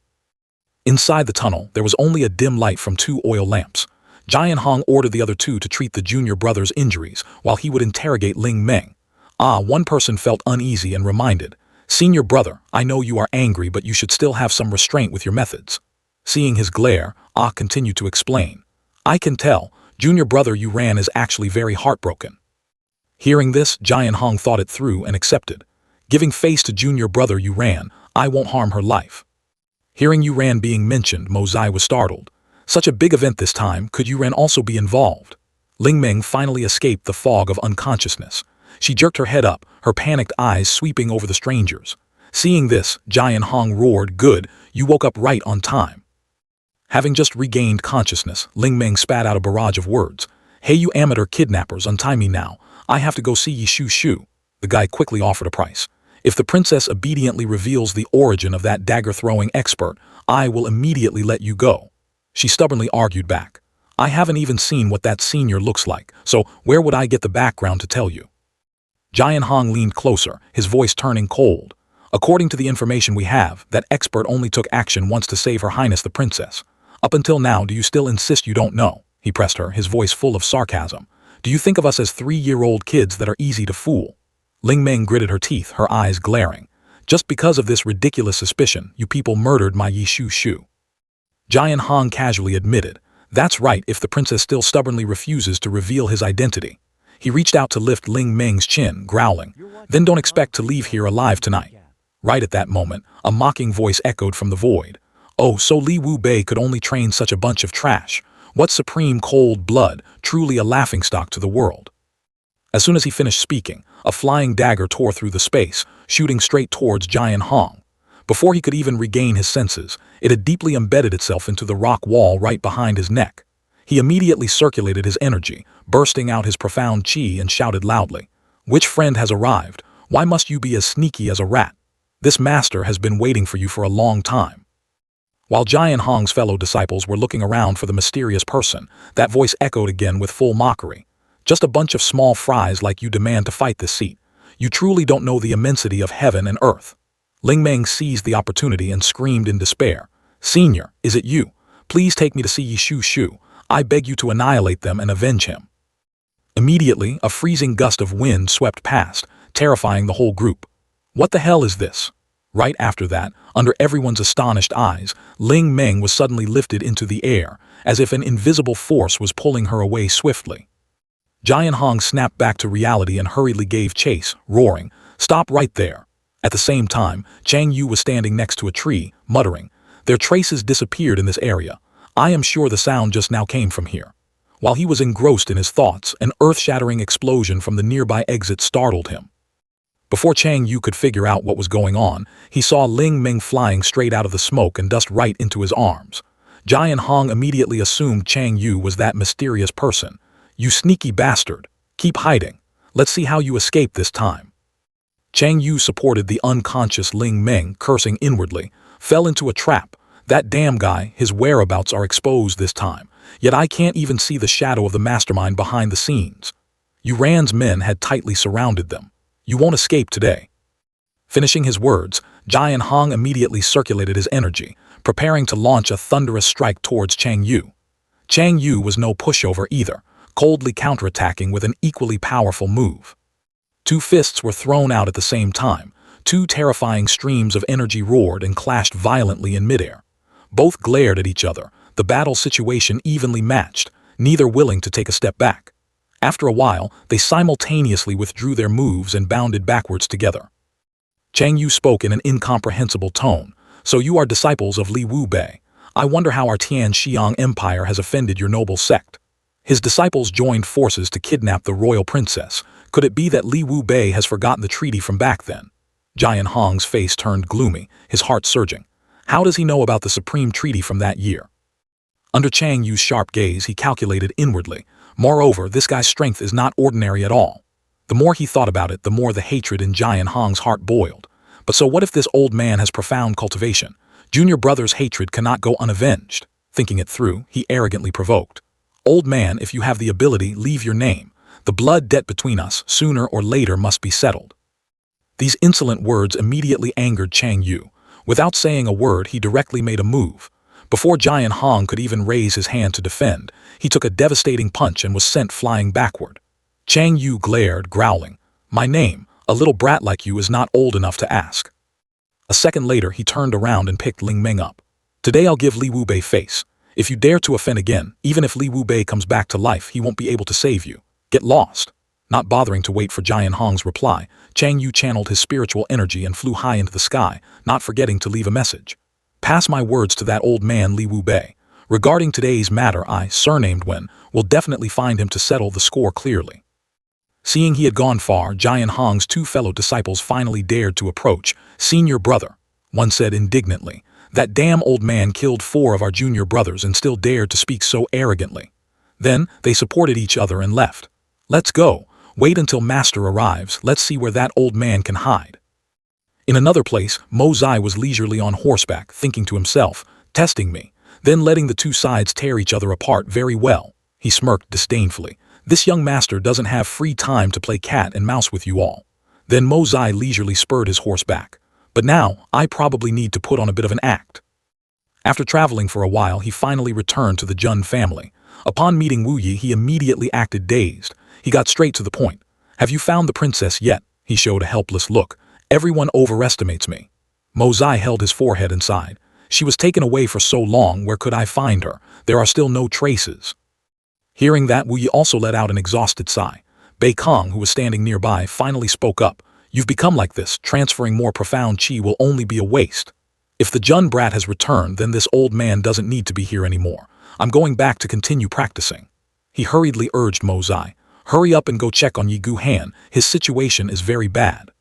Inside the tunnel, there was only a dim light from 2 oil lamps. Jian Hong ordered the other 2 to treat the junior brother's injuries, while he would interrogate Ling Meng. One person felt uneasy and reminded, Senior brother, I know you are angry, but you should still have some restraint with your methods. Seeing his glare, continued to explain. I can tell, junior brother Yuran is actually very heartbroken. Hearing this, Jian Hong thought it through and accepted. Giving face to junior brother Yuran, I won't harm her life. Hearing Yuran being mentioned, Mo Zai was startled. Such a big event this time, could Yuran also be involved? Ling Meng finally escaped the fog of unconsciousness. She jerked her head up, her panicked eyes sweeping over the strangers. Seeing this, Jian Hong roared, Good, you woke up right on time. Having just regained consciousness, Ling Meng spat out a barrage of words. Hey you amateur kidnappers, untie me now. I have to go see Yi Shu Shu. The guy quickly offered a price. If the princess obediently reveals the origin of that dagger-throwing expert, I will immediately let you go. She stubbornly argued back. I haven't even seen what that senior looks like, so where would I get the background to tell you? Jian Hong leaned closer, his voice turning cold. According to the information we have, that expert only took action once to save Her Highness the Princess. Up until now, do you still insist you don't know? He pressed her, his voice full of sarcasm. Do you think of us as 3-year-old kids that are easy to fool? Ling Meng gritted her teeth, her eyes glaring. Just because of this ridiculous suspicion, you people murdered my Yi Shu Shu. Jian Hong casually admitted, That's right if the princess still stubbornly refuses to reveal his identity. He reached out to lift Ling Meng's chin, growling, Then don't expect to leave here alive tonight. Right at that moment, a mocking voice echoed from the void. Oh, so Li Wu Bei could only train such a bunch of trash. What supreme cold blood, truly a laughingstock to the world. As soon as he finished speaking, a flying dagger tore through the space, shooting straight towards Jian Hong. Before he could even regain his senses, it had deeply embedded itself into the rock wall right behind his neck. He immediately circulated his energy, bursting out his profound chi, and shouted loudly, "Which friend has arrived? Why must you be as sneaky as a rat? This master has been waiting for you for a long time." While Jian Hong's fellow disciples were looking around for the mysterious person, that voice echoed again with full mockery. "Just a bunch of small fries like you demand to fight this seat. You truly don't know the immensity of heaven and earth." Ling Meng seized the opportunity and screamed in despair, "Senior, is it you? Please take me to see Yi Shu Shu. I beg you to annihilate them and avenge him." Immediately, a freezing gust of wind swept past, terrifying the whole group. What the hell is this? Right after that, under everyone's astonished eyes, Ling Meng was suddenly lifted into the air, as if an invisible force was pulling her away swiftly. Jian Hong snapped back to reality and hurriedly gave chase, roaring, "Stop right there!" At the same time, Chang Yu was standing next to a tree, muttering, "Their traces disappeared in this area. I am sure the sound just now came from here." While he was engrossed in his thoughts, an earth-shattering explosion from the nearby exit startled him. Before Chang Yu could figure out what was going on, he saw Ling Meng flying straight out of the smoke and dust right into his arms. Jian Hong immediately assumed Chang Yu was that mysterious person. "You sneaky bastard! Keep hiding. Let's see how you escape this time." Chang Yu supported the unconscious Ling Meng, cursing inwardly, "Fell into a trap. That damn guy, his whereabouts are exposed this time. Yet I can't even see the shadow of the mastermind behind the scenes." Yuran's men had tightly surrounded them. "You won't escape today." Finishing his words, Jian Hong immediately circulated his energy, preparing to launch a thunderous strike towards Chang Yu. Chang Yu was no pushover either, coldly counterattacking with an equally powerful move. Two fists were thrown out at the same time. Two terrifying streams of energy roared and clashed violently in midair. Both glared at each other, the battle situation evenly matched, neither willing to take a step back. After a while, they simultaneously withdrew their moves and bounded backwards together. Chang Yu spoke in an incomprehensible tone, "So you are disciples of Li Wu Bei. I wonder how our Tian Xiang Empire has offended your noble sect." His disciples joined forces to kidnap the royal princess. Could it be that Li Wu Bei has forgotten the treaty from back then? Jian Hong's face turned gloomy, his heart surging. How does he know about the supreme treaty from that year? Under Chang Yu's sharp gaze, he calculated inwardly. Moreover, this guy's strength is not ordinary at all. The more he thought about it, the more the hatred in Jian Hong's heart boiled. But so what if this old man has profound cultivation? Junior brother's hatred cannot go unavenged. Thinking it through, he arrogantly provoked, "Old man, if you have the ability, leave your name. The blood debt between us, sooner or later, must be settled." These insolent words immediately angered Chang Yu. Without saying a word, he directly made a move. Before Jian Hong could even raise his hand to defend, he took a devastating punch and was sent flying backward. Chang Yu glared, growling, "My name, a little brat like you is not old enough to ask." A second later, he turned around and picked Ling Meng up. "Today I'll give Li Wu Bei face. If you dare to offend again, even if Li Wu Bei comes back to life, he won't be able to save you. Get lost." Not bothering to wait for Jian Hong's reply, Chang Yu channeled his spiritual energy and flew high into the sky, not forgetting to leave a message. "Pass my words to that old man Li Wu Bei. Regarding today's matter, I, surnamed Wen, will definitely find him to settle the score clearly." Seeing he had gone far, Jian Hong's two fellow disciples finally dared to approach. "Senior brother," one said indignantly, "that damn old man killed 4 of our junior brothers and still dared to speak so arrogantly." Then they supported each other and left. "Let's go. Wait until master arrives. Let's see where that old man can hide." In another place, Mo Zai was leisurely on horseback, thinking to himself, "Testing me, then letting the two sides tear each other apart very well." He smirked disdainfully. "This young master doesn't have free time to play cat and mouse with you all." Then Mo Zai leisurely spurred his horse back. "But now, I probably need to put on a bit of an act." After traveling for a while, he finally returned to the Jun family. Upon meeting Wu Yi, he immediately acted dazed. He got straight to the point. "Have you found the princess yet?" He showed a helpless look. "Everyone overestimates me." Mo Zai held his forehead and sighed. "She was taken away for so long, where could I find her? There are still no traces." Hearing that, Wu Yi also let out an exhausted sigh. Bei Kong, who was standing nearby, finally spoke up. "You've become like this. Transferring more profound qi will only be a waste." If the Jun brat has returned, then this old man doesn't need to be here anymore. I'm going back to continue practicing. He hurriedly urged Mozai. Hurry up and go check on Yi Guhan, his situation is very bad.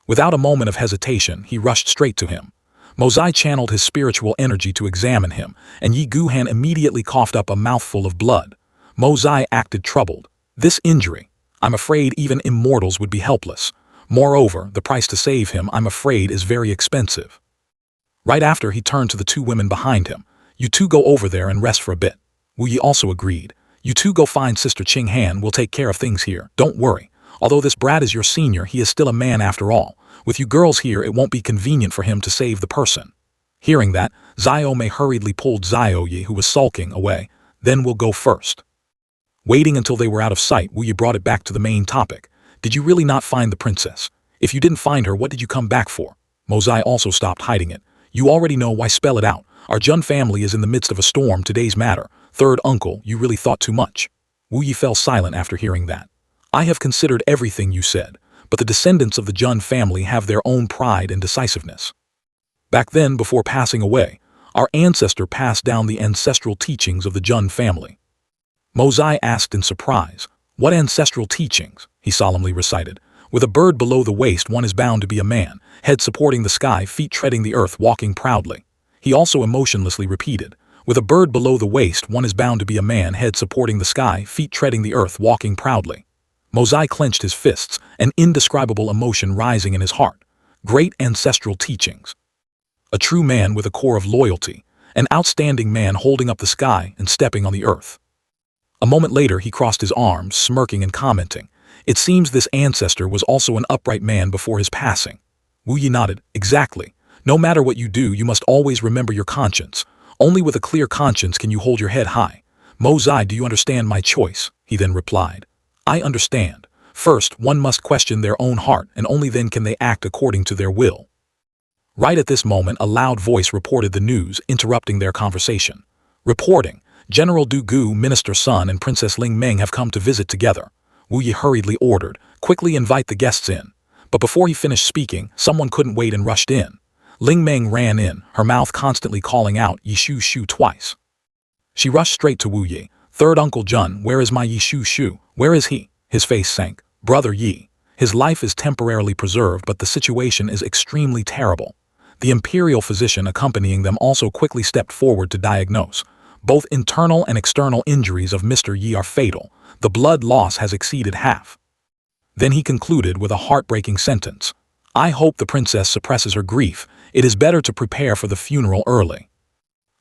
Without a moment of hesitation, he rushed straight to him. Mozai channeled his spiritual energy to examine him, and Yi Guhan immediately coughed up a mouthful of blood. Mozai acted troubled. This injury, I'm afraid even immortals would be helpless. Moreover, the price to save him, I'm afraid, is very expensive. Right after, he turned to the two women behind him. You two go over there and rest for a bit. Wu Yi also agreed. You two go find Sister Ching Han, we'll take care of things here, don't worry. Although this brat is your senior, he is still a man after all. With you girls here, it won't be convenient for him to save the person. Hearing that, Xiaomei hurriedly pulled Xiaoyi, who was sulking, away. Then we'll go first. Waiting until they were out of sight, Wu Yi brought it back to the main topic. Did you really not find the princess? If you didn't find her, what did you come back for? Mozai also stopped hiding it. You already know, why spell it out? Our Jun family is in the midst of a storm, today's matter. Third uncle, you really thought too much. Wu Yi fell silent after hearing that. I have considered everything you said, but the descendants of the Jun family have their own pride and decisiveness. Back then, before passing away, our ancestor passed down the ancestral teachings of the Jun family. Mozai asked in surprise. What ancestral teachings? He solemnly recited. With a bird below the waist, one is bound to be a man, head supporting the sky, feet treading the earth, walking proudly. He also emotionlessly repeated. With a bird below the waist, one is bound to be a man, head supporting the sky, feet treading the earth, walking proudly. Mozai clenched his fists, an indescribable emotion rising in his heart. Great ancestral teachings. A true man with a core of loyalty, an outstanding man holding up the sky and stepping on the earth. A moment later, he crossed his arms, smirking and commenting. It seems this ancestor was also an upright man before his passing. Wu Yi nodded. Exactly. No matter what you do, you must always remember your conscience. Only with a clear conscience can you hold your head high. Mozai, do you understand my choice? He then replied. I understand. First, one must question their own heart, and only then can they act according to their will. Right at this moment, a loud voice reported the news, interrupting their conversation. Reporting. General Du Gu, Minister Sun, and Princess Ling Meng have come to visit together. Wu Yi hurriedly ordered. Quickly invite the guests in. But before he finished speaking, someone couldn't wait and rushed in. Ling Meng ran in, her mouth constantly calling out Yi Shu Shu twice. She rushed straight to Wu Yi. Third Uncle Jun, where is my Yi Shu Shu? Where is he? His face sank. Brother Yi. His life is temporarily preserved, but the situation is extremely terrible. The imperial physician accompanying them also quickly stepped forward to diagnose. Both internal and external injuries of Mr. Yi are fatal. The blood loss has exceeded half. Then he concluded with a heartbreaking sentence. I hope the princess suppresses her grief. It is better to prepare for the funeral early.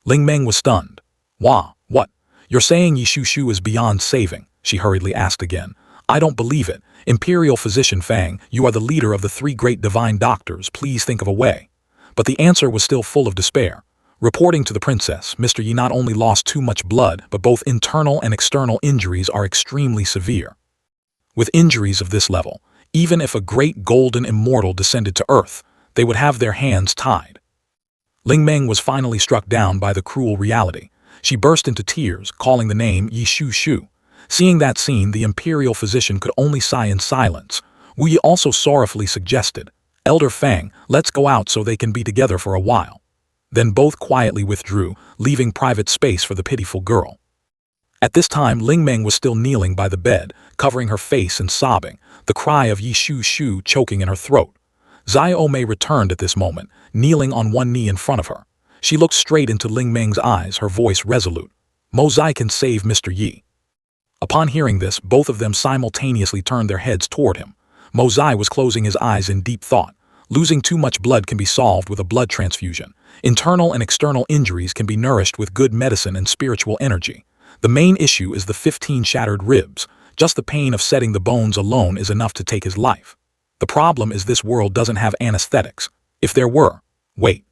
Ling Meng was stunned. Wah, what? You're saying Yi Shu Shu is beyond saving? She hurriedly asked again. I don't believe it. Imperial Physician Fang, you are the leader of the three great divine doctors. Please think of a way. But the answer was still full of despair. Reporting to the princess, Mr. Yi not only lost too much blood, but both internal and external injuries are extremely severe. With injuries of this level, even if a great golden immortal descended to earth, they would have their hands tied. Ling Meng was finally struck down by the cruel reality. She burst into tears, calling the name Yi Shu Shu. Seeing that scene, the imperial physician could only sigh in silence. Wu Yi also sorrowfully suggested, Elder Fang, let's go out so they can be together for a while. Then both quietly withdrew, leaving private space for the pitiful girl. At this time, Ling Meng was still kneeling by the bed, covering her face and sobbing, the cry of Yi Shu Shu choking in her throat. Xiaomei returned at this moment, kneeling on one knee in front of her. She looked straight into Ling Meng's eyes, her voice resolute. Mozai can save Mr. Yi. Upon hearing this, both of them simultaneously turned their heads toward him. Mozai was closing his eyes in deep thought. Losing too much blood can be solved with a blood transfusion. Internal and external injuries can be nourished with good medicine and spiritual energy. The main issue is the 15 shattered ribs. Just the pain of setting the bones alone is enough to take his life. The problem is this world doesn't have anesthetics. If there were, wait.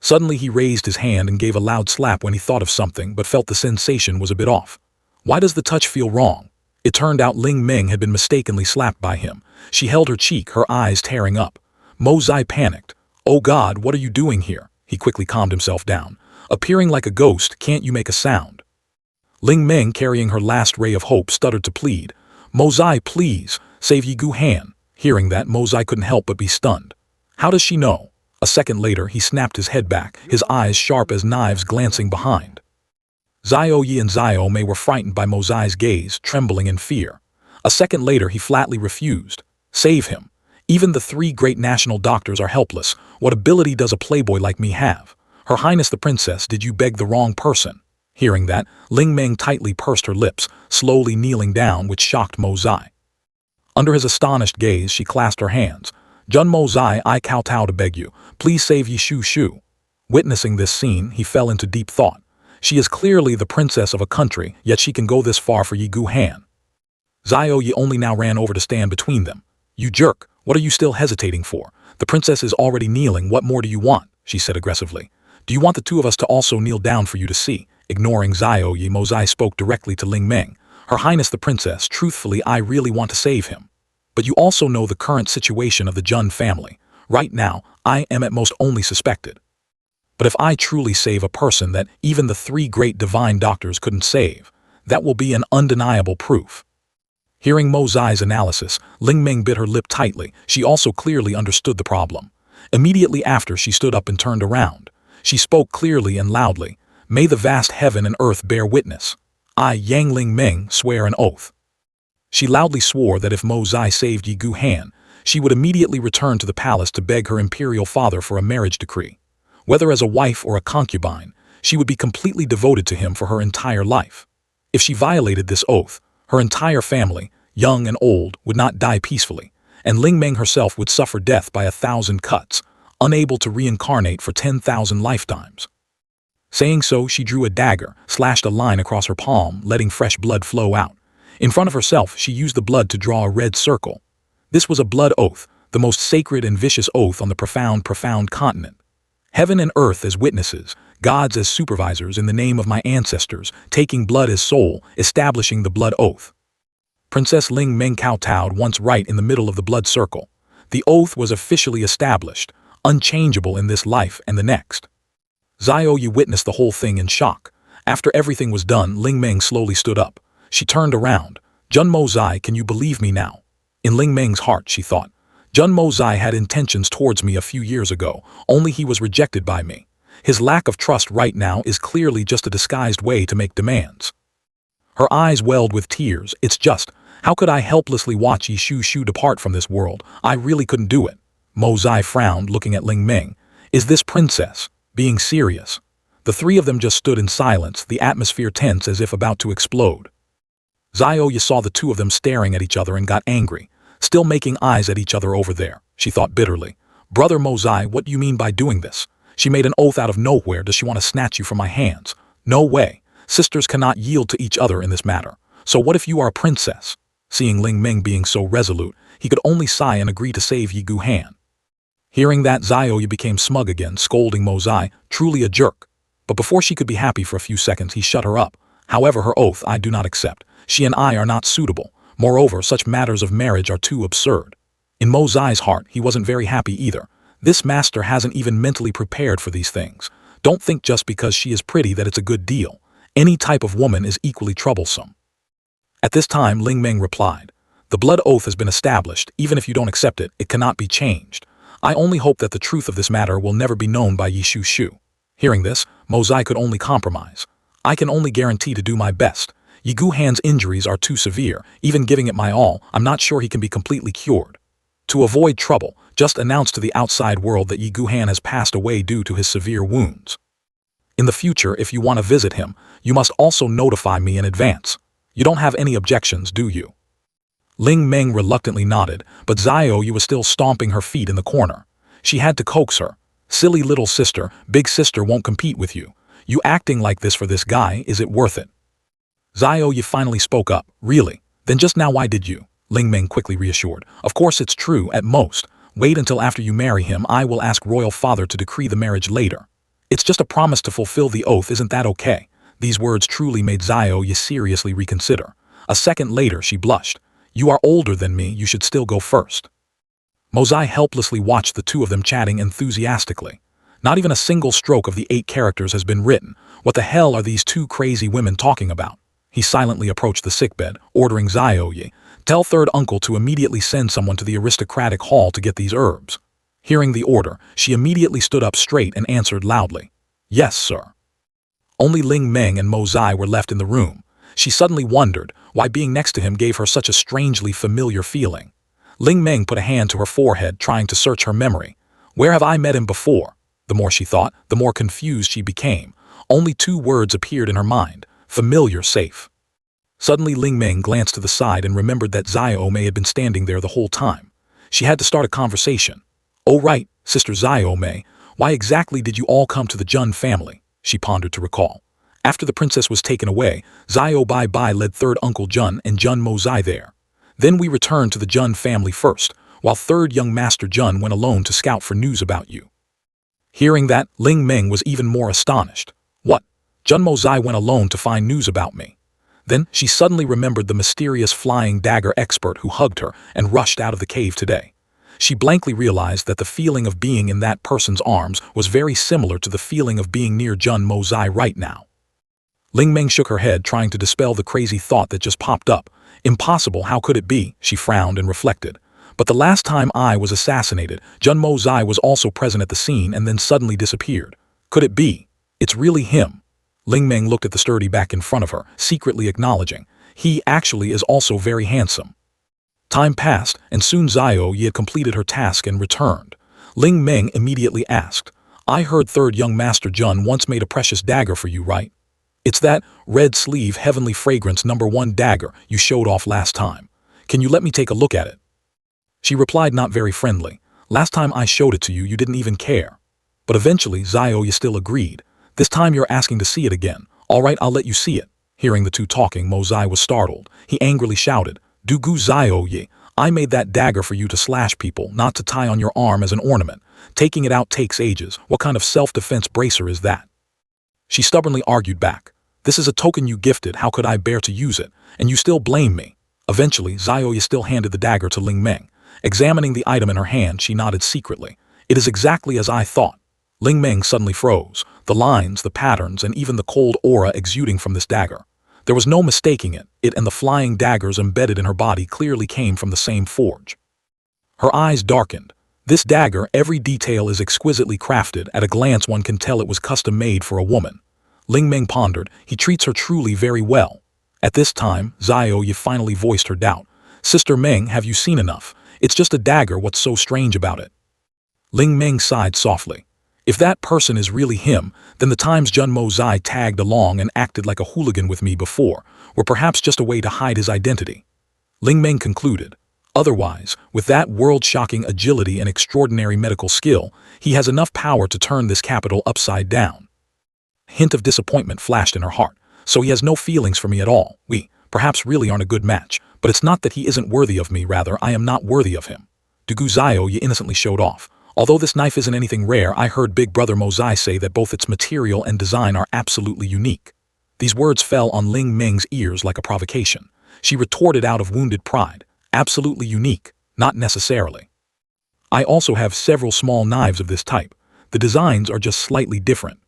Suddenly he raised his hand and gave a loud slap when he thought of something but felt the sensation was a bit off. Why does the touch feel wrong? It turned out Ling Meng had been mistakenly slapped by him. She held her cheek, her eyes tearing up. Mozai panicked. Oh God, what are you doing here? He quickly calmed himself down. Appearing like a ghost, can't you make a sound? Ling Meng, carrying her last ray of hope, stuttered to plead. Mozai, please, save Yi Guhan. Hearing that, Mozai couldn't help but be stunned. How does she know? A second later, he snapped his head back, his eyes sharp as knives glancing behind. Xiao Yi and Xiao Mei were frightened by Mo Zai's gaze, trembling in fear. A second later, he flatly refused. Save him. Even the three great national doctors are helpless. What ability does a playboy like me have? Her Highness the Princess, did you beg the wrong person? Hearing that, Ling Meng tightly pursed her lips, slowly kneeling down, which shocked Mo Zai. Under his astonished gaze, she clasped her hands. Jun Mo Zai, I kowtow to beg you. Please save Yi Shu Shu. Witnessing this scene, he fell into deep thought. She is clearly the princess of a country, yet she can go this far for Yi Gu Han. Xiao Yi only now ran over to stand between them. You jerk, what are you still hesitating for? The princess is already kneeling, what more do you want? She said aggressively. Do you want the two of us to also kneel down for you to see? Ignoring Xiao Yi, Mo Zai spoke directly to Ling Meng. Her Highness the Princess, truthfully I really want to save him. But you also know the current situation of the Jun family. Right now, I am at most only suspected. But if I truly save a person that even the three great divine doctors couldn't save, that will be an undeniable proof. Hearing Mo Zai's analysis, Ling Meng bit her lip tightly. She also clearly understood the problem. Immediately after, she stood up and turned around. She spoke clearly and loudly. May the vast heaven and earth bear witness. I, Yang Ling Meng, swear an oath. She loudly swore that if Mo Zai saved Yi Gu Han, she would immediately return to the palace to beg her imperial father for a marriage decree. Whether as a wife or a concubine, she would be completely devoted to him for her entire life. If she violated this oath, her entire family, young and old, would not die peacefully, and Ling Meng herself would suffer death by 1,000 cuts, unable to reincarnate for 10,000 lifetimes. Saying so, she drew a dagger, slashed a line across her palm, letting fresh blood flow out. In front of herself, she used the blood to draw a red circle. This was a blood oath, the most sacred and vicious oath on the profound continent. Heaven and earth as witnesses, gods as supervisors in the name of my ancestors, taking blood as soul, establishing the blood oath. Princess Ling Meng kowtowed once right in the middle of the blood circle. The oath was officially established, unchangeable in this life and the next. Xiao Yi witnessed the whole thing in shock. After everything was done, Ling Meng slowly stood up. She turned around. Jun Mo Zai, can you believe me now? In Ling Meng's heart, she thought. Jun Mo Zai had intentions towards me a few years ago, only he was rejected by me. His lack of trust right now is clearly just a disguised way to make demands. Her eyes welled with tears. It's just, how could I helplessly watch Yi Shu Shu depart from this world? I really couldn't do it. Mo Zai frowned, looking at Ling Meng. Is this princess being serious? The three of them just stood in silence, the atmosphere tense as if about to explode. Xiao Yi saw the two of them staring at each other and got angry. Still making eyes at each other over there, she thought bitterly. Brother Mo Zai, what do you mean by doing this? She made an oath out of nowhere. Does she want to snatch you from my hands? No way. Sisters cannot yield to each other in this matter. So what if you are a princess? Seeing Ling Meng being so resolute, he could only sigh and agree to save Yi Gu Han. Hearing that, Xiao Yi became smug again, scolding Mo Zai, truly a jerk. But before she could be happy for a few seconds, he shut her up. However, her oath I do not accept. She and I are not suitable. Moreover, such matters of marriage are too absurd. In Mo Zai's heart, he wasn't very happy either. This master hasn't even mentally prepared for these things. Don't think just because she is pretty that it's a good deal. Any type of woman is equally troublesome. At this time, Ling Meng replied, the blood oath has been established. Even if you don't accept it, it cannot be changed. I only hope that the truth of this matter will never be known by Yi Shu Shu. Hearing this, Mo Zai could only compromise. I can only guarantee to do my best. Yi Gu Han's injuries are too severe. Even giving it my all, I'm not sure he can be completely cured. To avoid trouble, just announce to the outside world that Yi Gu Han has passed away due to his severe wounds. In the future, if you want to visit him, you must also notify me in advance. You don't have any objections, do you? Ling Meng reluctantly nodded, but Xiao Yi was still stomping her feet in the corner. She had to coax her. Silly little sister, big sister won't compete with you. You acting like this for this guy, is it worth it? Xiao Yi finally spoke up. Really? Then just now why did you? Ling Meng quickly reassured. Of course it's true, at most. Wait until after you marry him. I will ask royal father to decree the marriage later. It's just a promise to fulfill the oath, isn't that okay? These words truly made Xiao Yi seriously reconsider. A second later, she blushed. You are older than me, you should still go first. Mo Zai helplessly watched the two of them chatting enthusiastically. Not even a single stroke of the 8 characters has been written. What the hell are these two crazy women talking about? He silently approached the sickbed, ordering Xiao Yi, tell third uncle to immediately send someone to the aristocratic hall to get these herbs. Hearing the order, she immediately stood up straight and answered loudly, "Yes, sir." Only Ling Meng and Mo Zai were left in the room. She suddenly wondered why being next to him gave her such a strangely familiar feeling. Ling Meng put a hand to her forehead, trying to search her memory. Where have I met him before? The more she thought, the more confused she became. Only two words appeared in her mind: familiar, safe. Suddenly Ling Meng glanced to the side and remembered that Xiaomei had been standing there the whole time. She had to start a conversation. "Oh right, Sister Xiaomei, why exactly did you all come to the Jun family?" she pondered to recall. After the princess was taken away, Xiao Bai Bai led third Uncle Jun and Jun Mo Zai there. Then we returned to the Jun family first, while third young Master Jun went alone to scout for news about you. Hearing that, Ling Meng was even more astonished. What? Jun Mo Zai went alone to find news about me? Then she suddenly remembered the mysterious flying dagger expert who hugged her and rushed out of the cave today. She blankly realized that the feeling of being in that person's arms was very similar to the feeling of being near Jun Mo Zai right now. Ling Meng shook her head, trying to dispel the crazy thought that just popped up. Impossible, how could it be? She frowned and reflected. But the last time I was assassinated, Jun Mo Zai was also present at the scene and then suddenly disappeared. Could it be? It's really him. Ling Meng looked at the sturdy back in front of her, secretly acknowledging, he actually is also very handsome. Time passed, and soon Xiao Yi had completed her task and returned. Ling Meng immediately asked, I heard third young Master Jun once made a precious dagger for you, right? It's that red sleeve heavenly fragrance #1 dagger you showed off last time. Can you let me take a look at it? She replied, not very friendly. Last time I showed it to you, you didn't even care. But eventually, Xiao Yi still agreed. This time you're asking to see it again. All right, I'll let you see it. Hearing the two talking, Mo Zai was startled. He angrily shouted, Dugu Xiao Yi, I made that dagger for you to slash people, not to tie on your arm as an ornament. Taking it out takes ages. What kind of self-defense bracer is that? She stubbornly argued back. This is a token you gifted, how could I bear to use it? And you still blame me. Eventually, Xiao Yi still handed the dagger to Ling Meng. Examining the item in her hand, she nodded secretly. It is exactly as I thought. Ling Meng suddenly froze. The lines, the patterns, and even the cold aura exuding from this dagger. There was no mistaking it. It and the flying daggers embedded in her body clearly came from the same forge. Her eyes darkened. This dagger, every detail is exquisitely crafted. At a glance one can tell it was custom-made for a woman. Ling Meng pondered. He treats her truly very well. At this time, Xiao Yi finally voiced her doubt. Sister Meng, have you seen enough? It's just a dagger, what's so strange about it? Ling Meng sighed softly. If that person is really him, then the times Jun Mo Zai tagged along and acted like a hooligan with me before were perhaps just a way to hide his identity. Ling Meng concluded. Otherwise, with that world-shocking agility and extraordinary medical skill, he has enough power to turn this capital upside down. A hint of disappointment flashed in her heart. So he has no feelings for me at all. We, perhaps, really aren't a good match. But it's not that he isn't worthy of me, rather, I am not worthy of him. Dugu Xiao Yi innocently showed off. Although this knife isn't anything rare, I heard Big Brother Mo Zai say that both its material and design are absolutely unique. These words fell on Ling Meng's ears like a provocation. She retorted out of wounded pride. Absolutely unique, not necessarily. I also have several small knives of this type. The designs are just slightly different.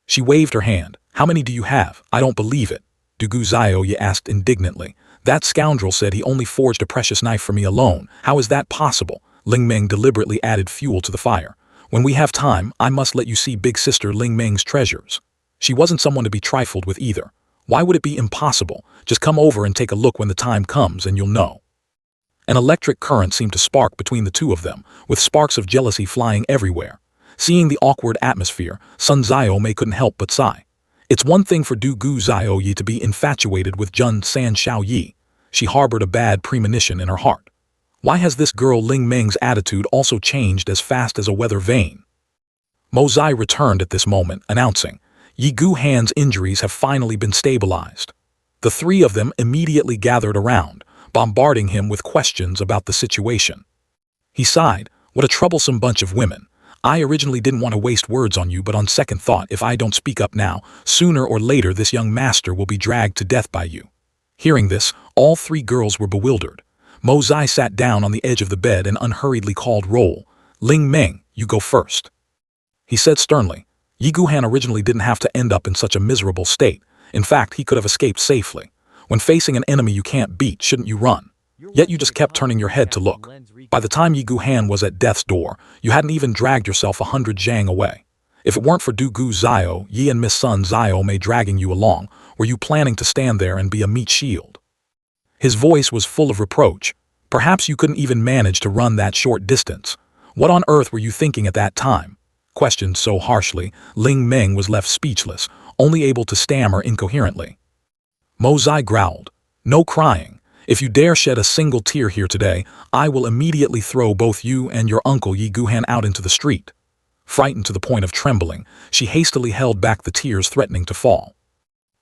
She waved her hand. How many do you have? I don't believe it. Dugu Xiao Yi asked indignantly. That scoundrel said he only forged a precious knife for me alone. How is that possible? Ling Meng deliberately added fuel to the fire. When we have time, I must let you see big sister Ling Meng's treasures. She wasn't someone to be trifled with either. Why would it be impossible? Just come over and take a look when the time comes and you'll know. An electric current seemed to spark between the two of them, with sparks of jealousy flying everywhere. Seeing the awkward atmosphere, Sun Xiaomei couldn't help but sigh. It's one thing for Dugu Xiao Yi to be infatuated with Jun San Xiao Yi. She harbored a bad premonition in her heart. Why has this girl Ling Meng's attitude also changed as fast as a weather vane? Mo Zai returned at this moment, announcing, Yi Gu Han's injuries have finally been stabilized. The three of them immediately gathered around, bombarding him with questions about the situation. He sighed, what a troublesome bunch of women. I originally didn't want to waste words on you, but on second thought, if I don't speak up now, sooner or later this young master will be dragged to death by you. Hearing this, all three girls were bewildered. Mo Zai sat down on the edge of the bed and unhurriedly called roll. Ling Meng, you go first. He said sternly. Yi Gu Han originally didn't have to end up in such a miserable state. In fact, he could have escaped safely. When facing an enemy you can't beat, shouldn't you run? Yet you just kept turning your head to look. By the time Yi Guhan was at death's door, you hadn't even dragged yourself 100 zhang away. If it weren't for Du Gu Zio, Yi and Miss Sun Zio Mei dragging you along, were you planning to stand there and be a meat shield? His voice was full of reproach. Perhaps you couldn't even manage to run that short distance. What on earth were you thinking at that time? Questioned so harshly, Ling Meng was left speechless, only able to stammer incoherently. Mo Zai growled, "No crying. If you dare shed a single tear here today, I will immediately throw both you and your uncle Yi Guhan out into the street." Frightened to the point of trembling, she hastily held back the tears threatening to fall.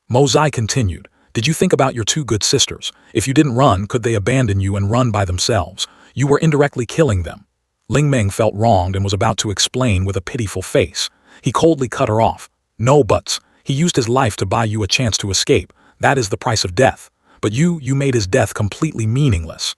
Mo Zai continued, "Did you think about your two good sisters? If you didn't run, could they abandon you and run by themselves? You were indirectly killing them." Ling Meng felt wronged and was about to explain with a pitiful face. He coldly cut her off. "No buts. He used his life to buy you a chance to escape. That is the price of death. But you made his death completely meaningless."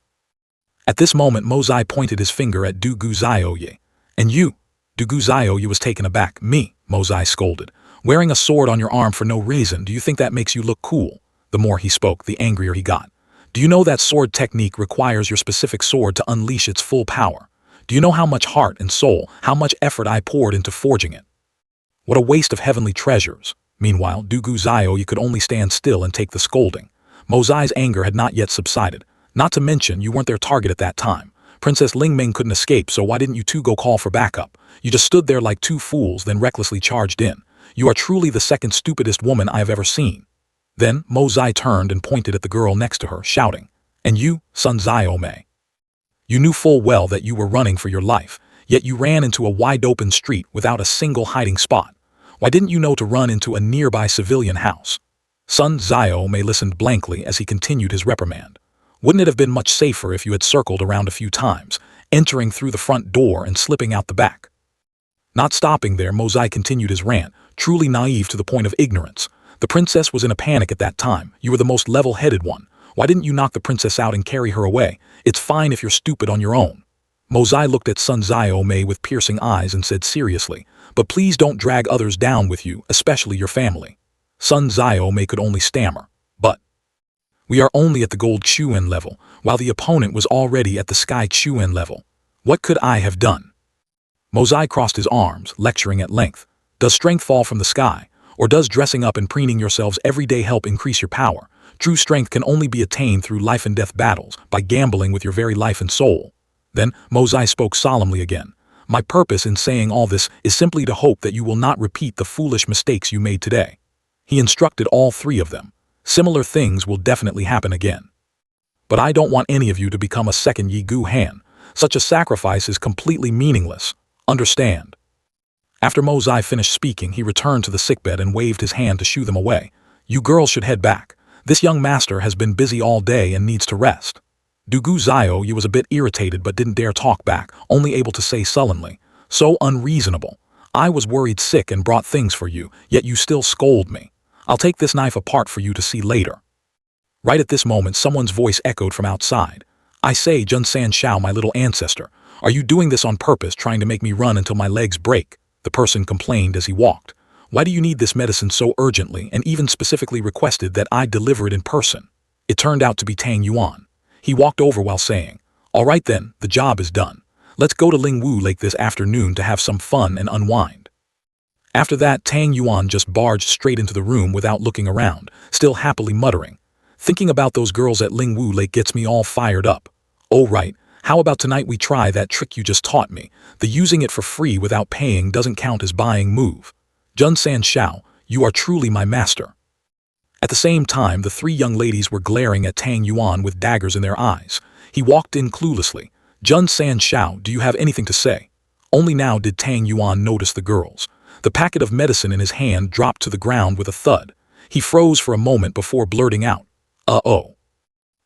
At this moment, Mo Zai pointed his finger at Du Gu Zioye. "And you?" Du Gu Zioye was taken aback. "Me," Mo Zai scolded. "Wearing a sword on your arm for no reason, do you think that makes you look cool?" The more he spoke, the angrier he got. "Do you know that sword technique requires your specific sword to unleash its full power? Do you know how much heart and soul, how much effort I poured into forging it? What a waste of heavenly treasures." Meanwhile, Du Gu Zioye could only stand still and take the scolding. Mo Zai's anger had not yet subsided. "Not to mention, you weren't their target at that time. Princess Ling Ming couldn't escape, so why didn't you two go call for backup? You just stood there like two fools, then recklessly charged in. You are truly the second stupidest woman I have ever seen." Then Mo Zai turned and pointed at the girl next to her, shouting, "And you, Sun Zio Mei? You knew full well that you were running for your life, yet you ran into a wide-open street without a single hiding spot. Why didn't you know to run into a nearby civilian house?" Sun Zio Mei listened blankly as he continued his reprimand. "Wouldn't it have been much safer if you had circled around a few times, entering through the front door and slipping out the back?" Not stopping there, Mo Zai continued his rant, truly naive to the point of ignorance. "The princess was in a panic at that time. You were the most level-headed one. Why didn't you knock the princess out and carry her away? It's fine if you're stupid on your own." Mo Zai looked at Sun Zio Mei with piercing eyes and said seriously, "But please don't drag others down with you, especially your family." Sun Zio Mei could only stammer, "But we are only at the Gold Chuan level, while the opponent was already at the Sky Chuan level. What could I have done?" Mo Zai crossed his arms, lecturing at length. "Does strength fall from the sky? Or does dressing up and preening yourselves every day help increase your power? True strength can only be attained through life and death battles, by gambling with your very life and soul." Then Mo Zai spoke solemnly again. "My purpose in saying all this is simply to hope that you will not repeat the foolish mistakes you made today." He instructed all three of them. "Similar things will definitely happen again. But I don't want any of you to become a second Yi Guhan. Such a sacrifice is completely meaningless. Understand?" After Mo Zai finished speaking, he returned to the sickbed and waved his hand to shoo them away. "You girls should head back. This young master has been busy all day and needs to rest." Du Gu Zioye was a bit irritated but didn't dare talk back, only able to say sullenly, "So unreasonable. I was worried sick and brought things for you, yet you still scold me. I'll take this knife apart for you to see later." Right at this moment, someone's voice echoed from outside. "I say, Jun San Shao, my little ancestor, are you doing this on purpose, trying to make me run until my legs break?" the person complained as he walked. "Why do you need this medicine so urgently and even specifically requested that I deliver it in person?" It turned out to be Tang Yuan. He walked over while saying, "All right then, the job is done. Let's go to Lingwu Lake this afternoon to have some fun and unwind." After that, Tang Yuan just barged straight into the room without looking around, still happily muttering, "Thinking about those girls at Lingwu Lake gets me all fired up. Oh right, how about tonight we try that trick you just taught me? The using it for free without paying doesn't count as buying move. Jun San Shao, you are truly my master." At the same time, the three young ladies were glaring at Tang Yuan with daggers in their eyes. He walked in cluelessly. "Jun San Shao, do you have anything to say?" Only now did Tang Yuan notice the girls. The packet of medicine in his hand dropped to the ground with a thud. He froze for a moment before blurting out, "Uh-oh."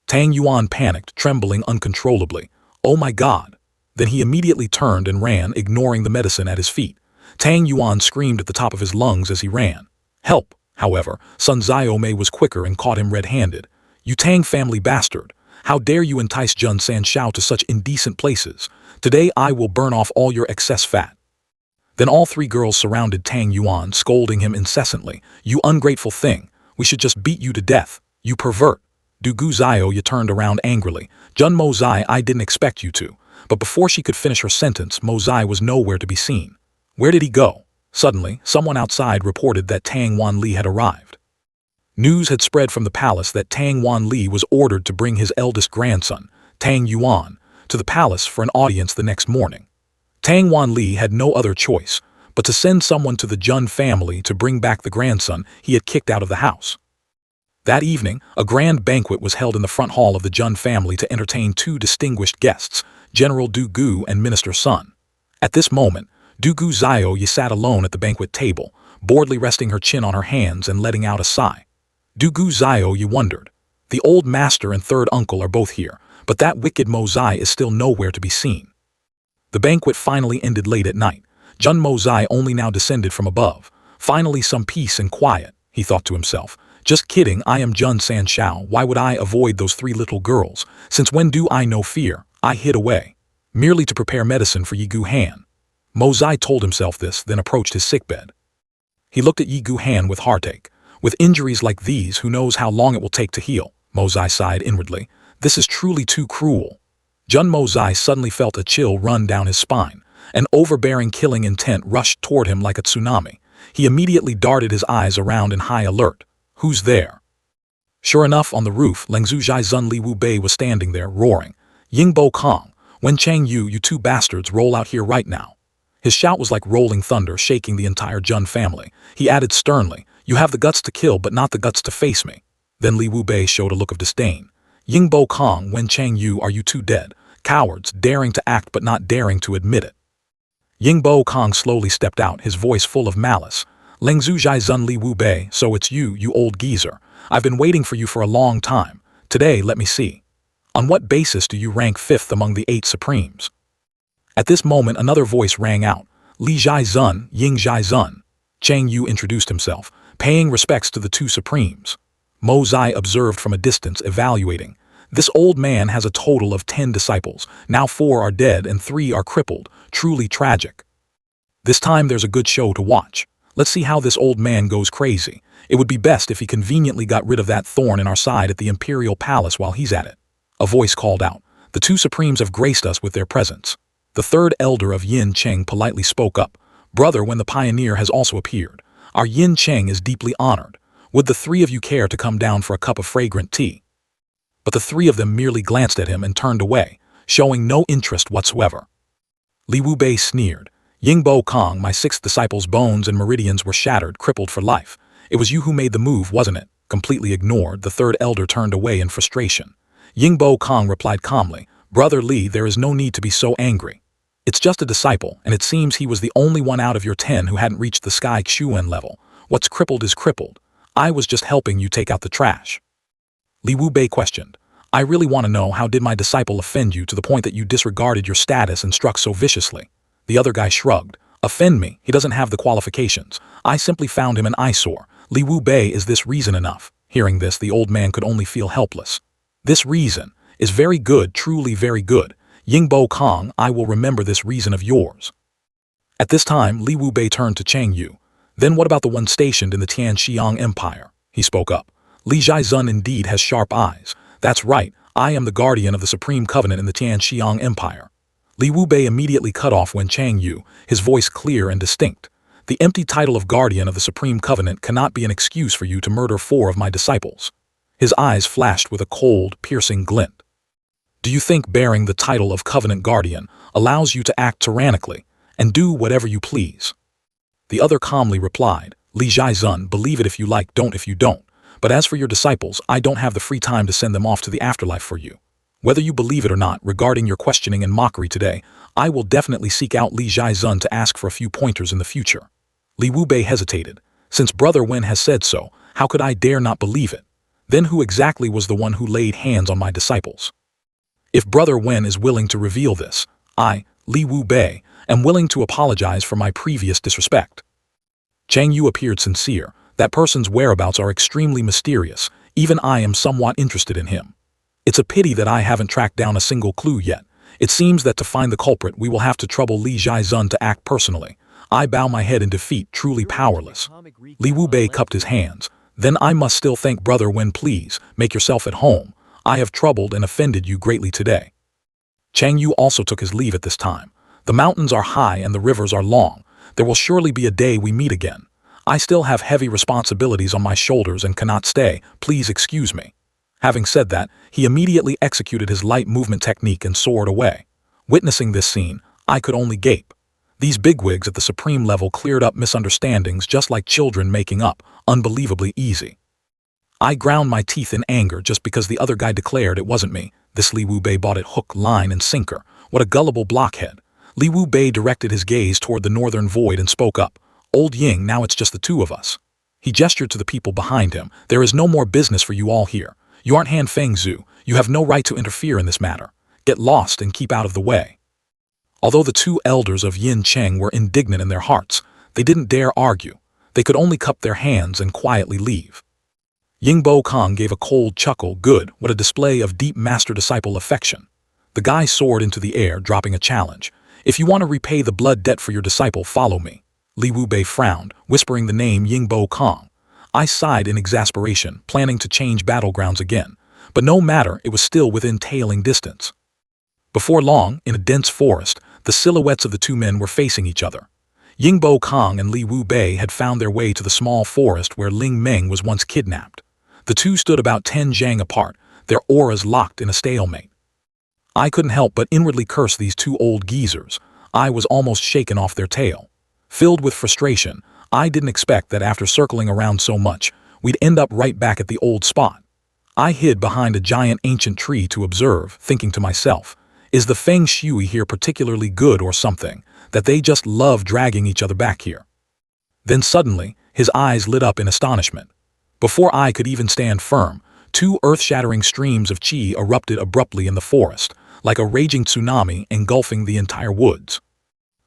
Tang Yuan panicked, trembling uncontrollably. "Oh my God." Then he immediately turned and ran, ignoring the medicine at his feet. Tang Yuan screamed at the top of his lungs as he ran. Help! However, Sun Zio Mei was quicker and caught him red-handed. "You Tang family bastard! How dare you entice Jun San Shao to such indecent places? Today I will burn off all your excess fat." Then all three girls surrounded Tang Yuan, scolding him incessantly. "You ungrateful thing! We should just beat you to death! You pervert!" Du Gu Zioye turned around angrily. "Jun Mo Zai, I didn't expect you to. but before she could finish her sentence, Mozai was nowhere to be seen. Where did he go? Suddenly, someone outside reported that Tang Wanli had arrived. News had spread from the palace that Tang Wanli was ordered to bring his eldest grandson, Tang Yuan, to the palace for an audience the next morning. Tang Wanli had no other choice but to send someone to the Jun family to bring back the grandson he had kicked out of the house. That evening, a grand banquet was held in the front hall of the Jun family to entertain two distinguished guests, General Du Gu and Minister Sun. At this moment, Du Gu Zhao sat alone at the banquet table, boredly resting her chin on her hands and letting out a sigh. Du Gu Zhao wondered. The old master and third uncle are both here, but that wicked Mozai is still nowhere to be seen. The banquet finally ended late at night. Jun Mozai only now descended from above. Finally some peace and quiet, he thought to himself. Just kidding, I am Jun Sanshao. Why would I avoid those three little girls? Since when do I know fear? I hid away. Merely to prepare medicine for Yi Gu Han. Mozai told himself this, then approached his sickbed. He looked at Yi Gu Han with heartache. With injuries like these, who knows how long it will take to heal? Mozai sighed inwardly. This is truly too cruel. Jun Mozai suddenly felt a chill run down his spine. An overbearing killing intent rushed toward him like a tsunami. He immediately darted his eyes around in high alert. Who's there? Sure enough, on the roof, Lengzhu Zhaizun Li Wu Bei was standing there, roaring. Yingbo Kong, Wen Chang Yu, you two bastards, roll out here right now. His shout was like rolling thunder, shaking the entire Jun family. He added sternly, you have the guts to kill, but not the guts to face me. Then Li Wu Bei showed a look of disdain. Yingbo Kong, Wen Chang Yu, are you two dead? Cowards, daring to act but not daring to admit it. Yingbo Kong slowly stepped out, his voice full of malice. Lengzhu Zhaizun Li Wu Bei, so it's you, you old geezer. I've been waiting for you for a long time. Today, let me see. On what basis do you rank 5th among the 8 supremes? At this moment, another voice rang out. Li Zhaizun, Ying Zhaizun. Chang Yu introduced himself, paying respects to the 2 supremes. Mozai observed from a distance, evaluating. This old man has a total of 10 disciples. Now 4 are dead and 3 are crippled. Truly tragic. This time there's a good show to watch. Let's see how this old man goes crazy. It would be best if he conveniently got rid of that thorn in our side at the Imperial Palace while he's at it. A voice called out. The 2 supremes have graced us with their presence. The third elder of Yin Cheng politely spoke up. Brother, when the pioneer has also appeared. Our Yin Cheng is deeply honored. Would the 3 of you care to come down for a cup of fragrant tea? But the 3 of them merely glanced at him and turned away, showing no interest whatsoever. Li Wu Bei sneered. Yingbo Kong, my 6th disciple's bones and meridians were shattered, crippled for life. It was you who made the move, wasn't it? Completely ignored, the third elder turned away in frustration. Yingbo Kong replied calmly, Brother Li, there is no need to be so angry. It's just a disciple, and it seems he was the only one out of your 10 who hadn't reached the Sky Xuan level. What's crippled is crippled. I was just helping you take out the trash. Li Wu Bei questioned. I really want to know, how did my disciple offend you to the point that you disregarded your status and struck so viciously? The other guy shrugged. Offend me? He doesn't have the qualifications. I simply found him an eyesore. Li Wu Bei, is this reason enough? Hearing this, the old man could only feel helpless. This reason is very good, truly very good. Yingbo Kong, I will remember this reason of yours. At this time, Li Wu Bei turned to Chang Yu. Then what about the one stationed in the Tianxiang Empire? He spoke up. Li Zhaizun indeed has sharp eyes. That's right, I am the guardian of the Supreme Covenant in the Tianxiang Empire. Li Wu Bei immediately cut off Wen Chang Yu, his voice clear and distinct. The empty title of guardian of the Supreme Covenant cannot be an excuse for you to murder 4 of my disciples. His eyes flashed with a cold, piercing glint. Do you think bearing the title of Covenant Guardian allows you to act tyrannically and do whatever you please? The other calmly replied, Li Zhaizun, believe it if you like, don't if you don't. But as for your disciples, I don't have the free time to send them off to the afterlife for you. Whether you believe it or not, regarding your questioning and mockery today, I will definitely seek out Li Zhaizun to ask for a few pointers in the future. Li Wu Bei hesitated. Since Brother Wen has said so, how could I dare not believe it? Then who exactly was the one who laid hands on my disciples? If Brother Wen is willing to reveal this, I, Li Wu Bei, am willing to apologize for my previous disrespect. Chang Yu appeared sincere. That person's whereabouts are extremely mysterious. Even I am somewhat interested in him. It's a pity that I haven't tracked down a single clue yet. It seems that to find the culprit, we will have to trouble Li Zhaizun to act personally. I bow my head in defeat, truly powerless. Li Wu Bei cupped his hands. Then I must still thank Brother Wen. Please, make yourself at home. I have troubled and offended you greatly today. Chang Yu also took his leave at this time. The mountains are high and the rivers are long. There will surely be a day we meet again. I still have heavy responsibilities on my shoulders and cannot stay. Please excuse me. Having said that, he immediately executed his light movement technique and soared away. Witnessing this scene, I could only gape. These bigwigs at the supreme level cleared up misunderstandings just like children making up, unbelievably easy. I ground my teeth in anger just because the other guy declared it wasn't me. This Li Wu Bei bought it hook, line, and sinker. What a gullible blockhead. Li Wu Bei directed his gaze toward the northern void and spoke up. Old Ying, now it's just the two of us. He gestured to the people behind him. There is no more business for you all here. You aren't Han Feng Zhu. You have no right to interfere in this matter. Get lost and keep out of the way. Although the two elders of Yin Cheng were indignant in their hearts, they didn't dare argue. They could only cup their hands and quietly leave. Yingbo Kong gave a cold chuckle. Good, what a display of deep master-disciple affection. The guy soared into the air, dropping a challenge. If you want to repay the blood debt for your disciple, follow me. Li Wu Bei frowned, whispering the name Yingbo Kong. I sighed in exasperation, planning to change battlegrounds again. But no matter, it was still within tailing distance. Before long, in a dense forest, the silhouettes of the two men were facing each other. Yingbo Kong and Li Wu Bei had found their way to the small forest where Ling Meng was once kidnapped. The two stood about 10 zhang apart, their auras locked in a stalemate. I couldn't help but inwardly curse these two old geezers. I was almost shaken off their tail. Filled with frustration, I didn't expect that after circling around so much, we'd end up right back at the old spot. I hid behind a giant ancient tree to observe, thinking to myself, is the Feng Shui here particularly good or something, that they just love dragging each other back here? Then suddenly, his eyes lit up in astonishment. Before I could even stand firm, two earth-shattering streams of qi erupted abruptly in the forest, like a raging tsunami engulfing the entire woods.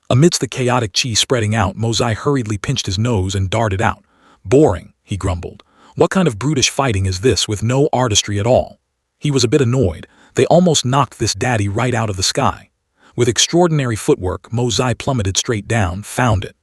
Amidst the chaotic qi spreading out, Mozai hurriedly pinched his nose and darted out. Boring, he grumbled. What kind of brutish fighting is this with no artistry at all? He was a bit annoyed. They almost knocked this daddy right out of the sky. With extraordinary footwork, Mozai plummeted straight down, found it.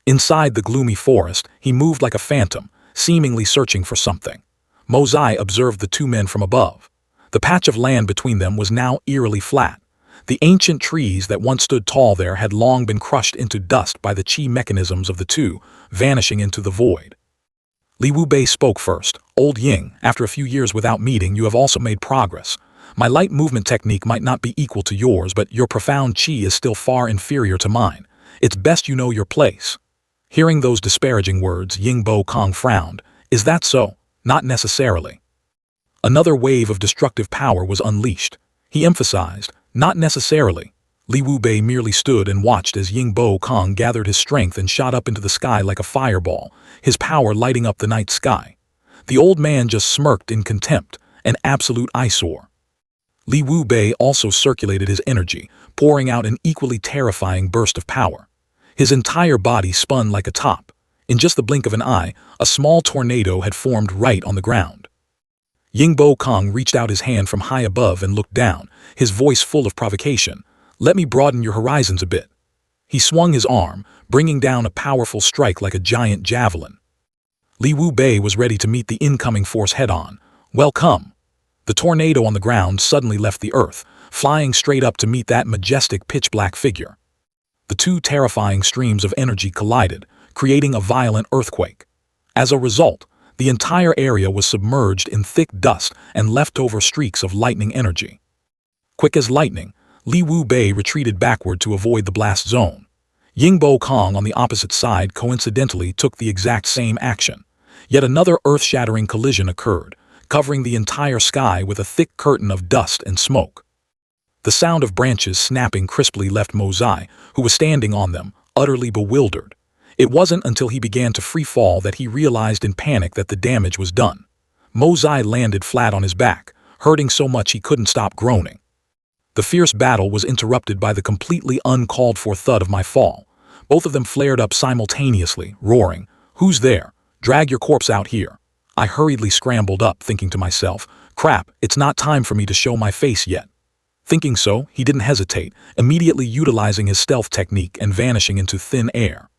Inside the gloomy forest, he moved like a phantom, seemingly searching for something. Mozai observed the two men from above. The patch of land between them was now eerily flat. The ancient trees that once stood tall there had long been crushed into dust by the qi mechanisms of the two, vanishing into the void. Li Wu Bei spoke first. Old Ying, after a few years without meeting, you have also made progress. My light movement technique might not be equal to yours, but your profound qi is still far inferior to mine. It's best you know your place. Hearing those disparaging words, Yingbo Kong frowned. Is that so? Not necessarily. Another wave of destructive power was unleashed. He emphasized, not necessarily. Li Wu Bei merely stood and watched as Yingbo Kong gathered his strength and shot up into the sky like a fireball, his power lighting up the night sky. The old man just smirked in contempt, an absolute eyesore. Li Wu Bei also circulated his energy, pouring out an equally terrifying burst of power. His entire body spun like a top. In just the blink of an eye, a small tornado had formed right on the ground. Yingbo Kong reached out his hand from high above and looked down, his voice full of provocation. Let me broaden your horizons a bit. He swung his arm, bringing down a powerful strike like a giant javelin. Li Wu Bei was ready to meet the incoming force head-on. Welcome. The tornado on the ground suddenly left the earth, flying straight up to meet that majestic pitch-black figure. The two terrifying streams of energy collided, creating a violent earthquake. As a result, the entire area was submerged in thick dust and leftover streaks of lightning energy. Quick as lightning, Li Wu Bei retreated backward to avoid the blast zone. Yingbo Kong on the opposite side coincidentally took the exact same action. Yet another earth-shattering collision occurred, covering the entire sky with a thick curtain of dust and smoke. The sound of branches snapping crisply left Mozai, who was standing on them, utterly bewildered. It wasn't until he began to free fall that he realized in panic that the damage was done. Mozai landed flat on his back, hurting so much he couldn't stop groaning. The fierce battle was interrupted by the completely uncalled-for thud of my fall. Both of them flared up simultaneously, roaring, "Who's there? Drag your corpse out here." I hurriedly scrambled up, thinking to myself, crap, it's not time for me to show my face yet. Thinking so, he didn't hesitate, immediately utilizing his stealth technique and vanishing into thin air.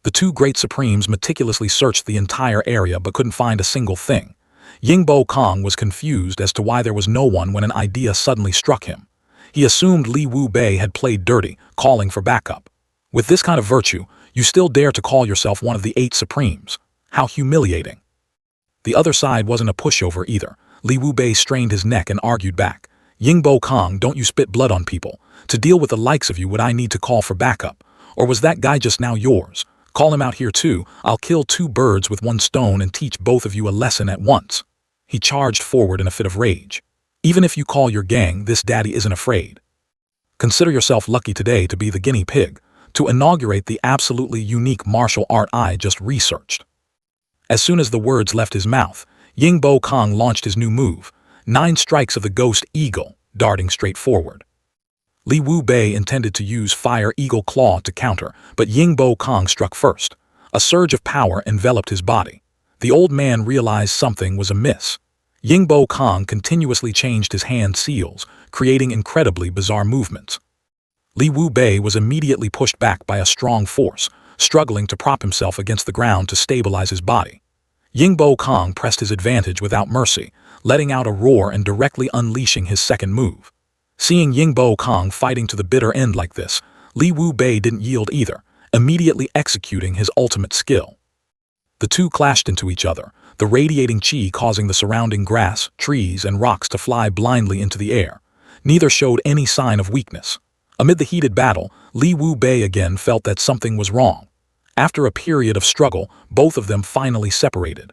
The two great supremes meticulously searched the entire area but couldn't find a single thing. Yingbo Kong was confused as to why there was no one when an idea suddenly struck him. He assumed Li Wu Bei had played dirty, calling for backup. With this kind of virtue, you still dare to call yourself one of the 8 Supremes. How humiliating. The other side wasn't a pushover either. Li Wu Bei strained his neck and argued back. Yingbo Kong, don't you spit blood on people. To deal with the likes of you would I need to call for backup? Or was that guy just now yours? Call him out here too. I'll kill 2 birds with 1 stone and teach both of you a lesson at once. He charged forward in a fit of rage. Even if you call your gang, this daddy isn't afraid. Consider yourself lucky today to be the guinea pig, to inaugurate the absolutely unique martial art I just researched. As soon as the words left his mouth, Yingbo Kong launched his new move, 9 strikes of the Ghost Eagle, darting straight forward. Li Wu Bei intended to use Fire Eagle Claw to counter, but Yingbo Kong struck first. A surge of power enveloped his body. The old man realized something was amiss. Yingbo Kong continuously changed his hand seals, creating incredibly bizarre movements. Li Wu Bei was immediately pushed back by a strong force, struggling to prop himself against the ground to stabilize his body. Yingbo Kong pressed his advantage without mercy, letting out a roar and directly unleashing his second move. Seeing Yingbo Kong fighting to the bitter end like this, Li Wu Bei didn't yield either, immediately executing his ultimate skill. The two clashed into each other, the radiating chi causing the surrounding grass, trees, and rocks to fly blindly into the air. Neither showed any sign of weakness. Amid the heated battle, Li Wu Bei again felt that something was wrong. After a period of struggle, both of them finally separated.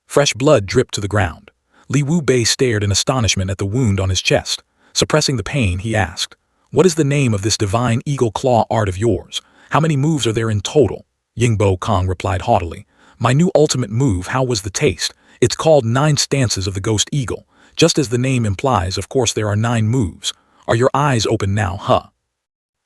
Fresh blood dripped to the ground. Li Wu Bei stared in astonishment at the wound on his chest. Suppressing the pain, he asked, "What is the name of this divine eagle claw art of yours? How many moves are there in total?" Yingbo Kong replied haughtily, "My new ultimate move, how was the taste? It's called 9 stances of the Ghost Eagle. Just as the name implies, of course there are 9 moves. Are your eyes open now, huh?"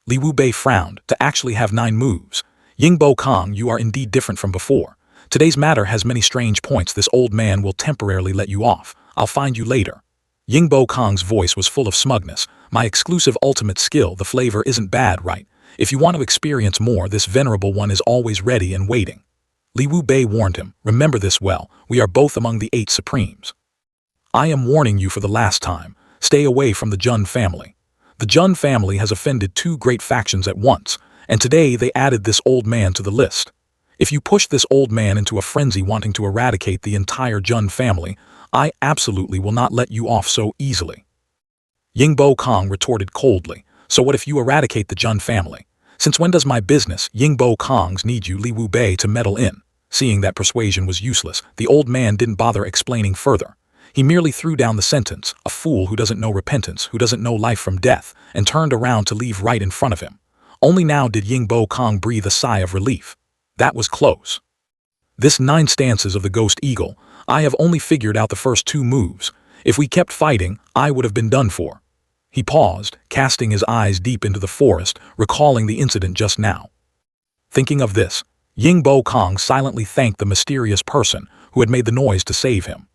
Li Wu Bei frowned. To actually have 9 moves. Yingbo Kong, you are indeed different from before. Today's matter has many strange points. This old man will temporarily let you off. I'll find you later. Yingbo Kong's voice was full of smugness. My exclusive ultimate skill, the flavor isn't bad, right? If you want to experience more, this venerable one is always ready and waiting. Li Wu Bei warned him, remember this well, we are both among the 8 Supremes. I am warning you for the last time, stay away from the Jun family. The Jun family has offended 2 great factions at once, and today they added this old man to the list. If you push this old man into a frenzy wanting to eradicate the entire Jun family, I absolutely will not let you off so easily. Yingbo Kong retorted coldly, so what if you eradicate the Jun family? Since when does my business, Yingbo Kong's, need you, Li Wu Bei, to meddle in? Seeing that persuasion was useless, the old man didn't bother explaining further. He merely threw down the sentence, a fool who doesn't know repentance, who doesn't know life from death, and turned around to leave right in front of him. Only now did Yingbo Kong breathe a sigh of relief. That was close. This 9 stances of the Ghost Eagle, I have only figured out the first 2 moves. If we kept fighting, I would have been done for. He paused, casting his eyes deep into the forest, recalling the incident just now. Thinking of this, Yingbo Kong silently thanked the mysterious person who had made the noise to save him.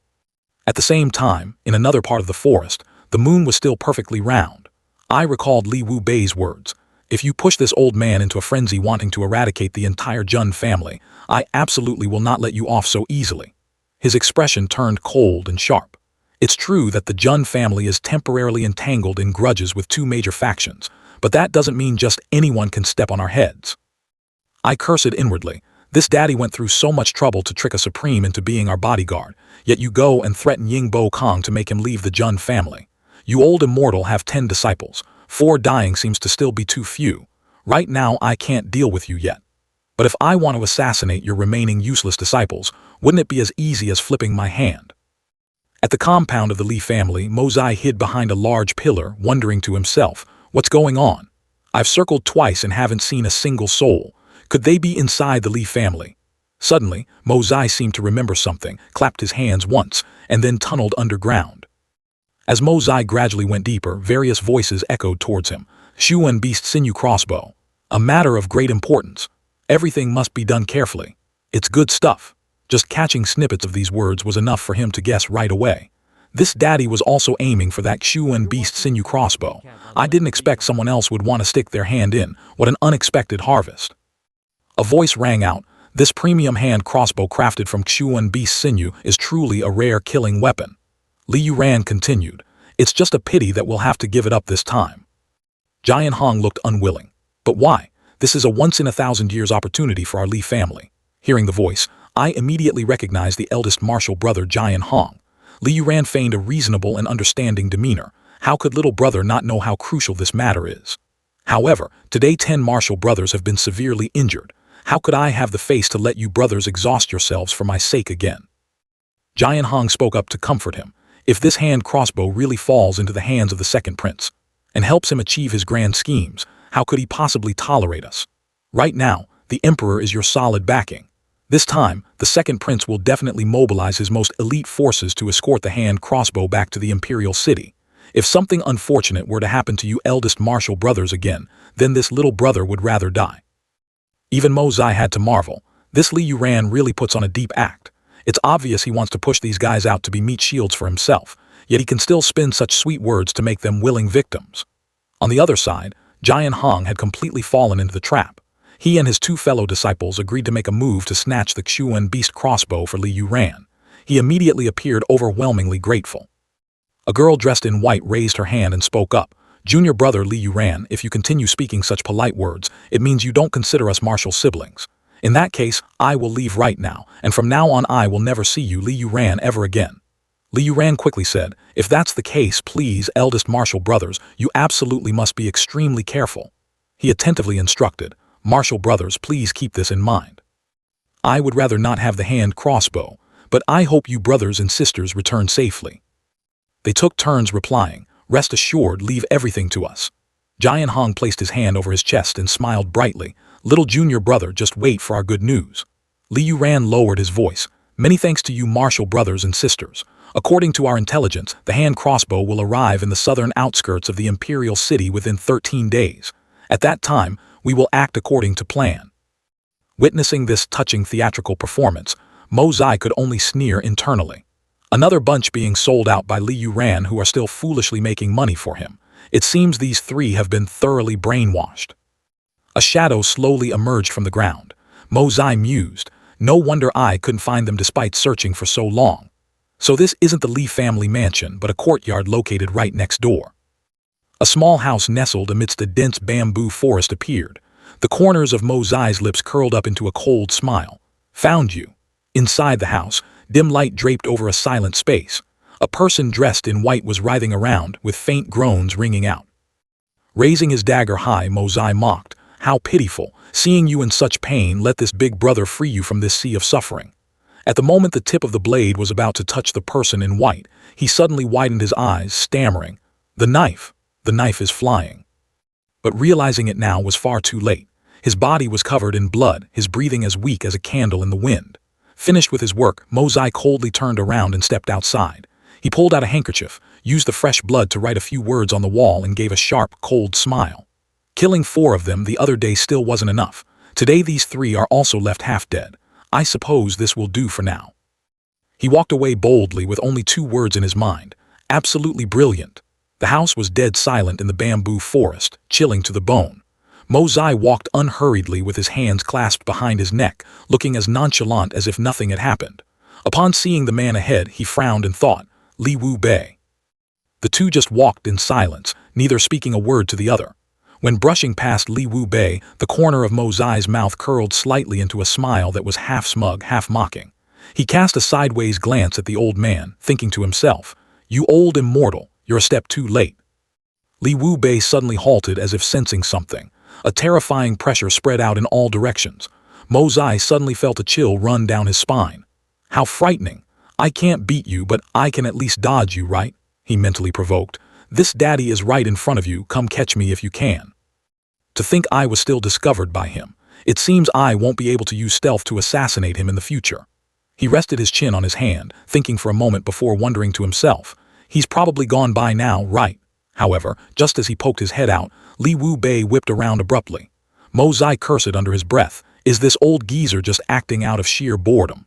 At the same time, in another part of the forest, the moon was still perfectly round. I recalled Li Wu Bei's words. If you push this old man into a frenzy wanting to eradicate the entire Jun family, I absolutely will not let you off so easily. His expression turned cold and sharp. It's true that the Jun family is temporarily entangled in grudges with 2 major factions, but that doesn't mean just anyone can step on our heads. I cursed inwardly. This daddy went through so much trouble to trick a Supreme into being our bodyguard, yet you go and threaten Yingbo Kong to make him leave the Jun family. You old immortal have 10 disciples. 4 dying seems to still be too few. Right now I can't deal with you yet. But if I want to assassinate your remaining useless disciples, wouldn't it be as easy as flipping my hand? At the compound of the Li family, Mozai hid behind a large pillar, wondering to himself, what's going on? I've circled twice and haven't seen a single soul. Could they be inside the Li family? Suddenly, Mozai seemed to remember something, clapped his hands once, and then tunneled underground. As Mozai gradually went deeper, various voices echoed towards him. Shuan Beast Sinew Crossbow. A matter of great importance. Everything must be done carefully. It's good stuff. Just catching snippets of these words was enough for him to guess right away. This daddy was also aiming for that Shuan Beast Sinew Crossbow. I didn't expect someone else would want to stick their hand in. What an unexpected harvest. A voice rang out. This premium hand crossbow crafted from Shuan Beast Sinew is truly a rare killing weapon. Li Yuran continued, it's just a pity that we'll have to give it up this time. Jian Hong looked unwilling. But why? This is a once-in-a-thousand-years opportunity for our Li family. Hearing the voice, I immediately recognized the eldest martial brother Jian Hong. Li Yuran feigned a reasonable and understanding demeanor. How could little brother not know how crucial this matter is? However, today 10 martial brothers have been severely injured. How could I have the face to let you brothers exhaust yourselves for my sake again? Jian Hong spoke up to comfort him. If this hand crossbow really falls into the hands of the second prince and helps him achieve his grand schemes, how could he possibly tolerate us? Right now, the emperor is your solid backing. This time, the second prince will definitely mobilize his most elite forces to escort the hand crossbow back to the imperial city. If something unfortunate were to happen to you eldest martial brothers again, then this little brother would rather die. Even Mo Zai had to marvel. This Li Yuran really puts on a deep act. It's obvious he wants to push these guys out to be meat shields for himself, yet he can still spin such sweet words to make them willing victims. On the other side, Jian Hong had completely fallen into the trap. He and his 2 fellow disciples agreed to make a move to snatch the Xuan beast crossbow for Li Yuran. He immediately appeared overwhelmingly grateful. A girl dressed in white raised her hand and spoke up. Junior brother Li Yuran, if you continue speaking such polite words, it means you don't consider us martial siblings. In that case, I will leave right now, and from now on I will never see you Li Yuran ever again. Li Yuran quickly said, if that's the case, please, eldest martial brothers, you absolutely must be extremely careful. He attentively instructed, martial brothers, please keep this in mind. I would rather not have the hand crossbow, but I hope you brothers and sisters return safely. They took turns replying, rest assured, leave everything to us. Jian Hong placed his hand over his chest and smiled brightly. Little junior brother, just wait for our good news. Li Yuran lowered his voice. Many thanks to you martial brothers and sisters. According to our intelligence, the hand crossbow will arrive in the southern outskirts of the imperial city within 13 days. At that time, we will act according to plan. Witnessing this touching theatrical performance, Mo Zai could only sneer internally. Another bunch being sold out by Li Yuran who are still foolishly making money for him. It seems these 3 have been thoroughly brainwashed. A shadow slowly emerged from the ground. Mo Zai mused. No wonder I couldn't find them despite searching for so long. So this isn't the Li family mansion, but a courtyard located right next door. A small house nestled amidst a dense bamboo forest appeared. The corners of Mo Zai's lips curled up into a cold smile. Found you. Inside the house, dim light draped over a silent space. A person dressed in white was writhing around, with faint groans ringing out. Raising his dagger high, Mo Zai mocked. How pitiful. Seeing you in such pain, let this big brother free you from this sea of suffering. At the moment the tip of the blade was about to touch the person in white, he suddenly widened his eyes, stammering, the knife is flying. But realizing it now was far too late. His body was covered in blood, his breathing as weak as a candle in the wind. Finished with his work, Mo Zai coldly turned around and stepped outside. He pulled out a handkerchief, used the fresh blood to write a few words on the wall and gave a sharp, cold smile. Killing 4 of them the other day still wasn't enough. Today these 3 are also left half dead. I suppose this will do for now. He walked away boldly with only 2 words in his mind. Absolutely brilliant. The house was dead silent in the bamboo forest, chilling to the bone. Mo Zai walked unhurriedly with his hands clasped behind his neck, looking as nonchalant as if nothing had happened. Upon seeing the man ahead, he frowned and thought, Li Wu Bei. The 2 just walked in silence, neither speaking a word to the other. When brushing past Li Wu Bei, the corner of Mo Zai's mouth curled slightly into a smile that was half smug, half mocking. He cast a sideways glance at the old man, thinking to himself, you old immortal, you're a step too late. Li Wu Bei suddenly halted as if sensing something. A terrifying pressure spread out in all directions. Mo Zai suddenly felt a chill run down his spine. How frightening. I can't beat you, but I can at least dodge you, right? He mentally provoked. This daddy is right in front of you, come catch me if you can. To think I was still discovered by him. It seems I won't be able to use stealth to assassinate him in the future. He rested his chin on his hand, thinking for a moment before wondering to himself. He's probably gone by now, right? However, just as he poked his head out, Li Wu Bei whipped around abruptly. Mo Zai cursed under his breath. Is this old geezer just acting out of sheer boredom?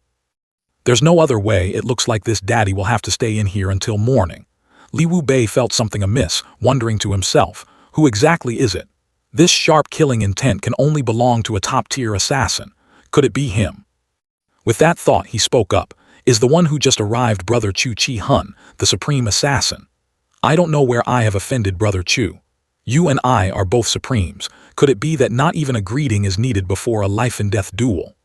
There's no other way. It looks like this daddy will have to stay in here until morning. Li Wu Bei felt something amiss, wondering to himself, who exactly is it? This sharp killing intent can only belong to a top-tier assassin. Could it be him? With that thought, he spoke up. Is the one who just arrived Brother Chu Chi Hun, the supreme assassin? I don't know where I have offended Brother Chu. You and I are both supremes. Could it be that not even a greeting is needed before a life-and-death duel?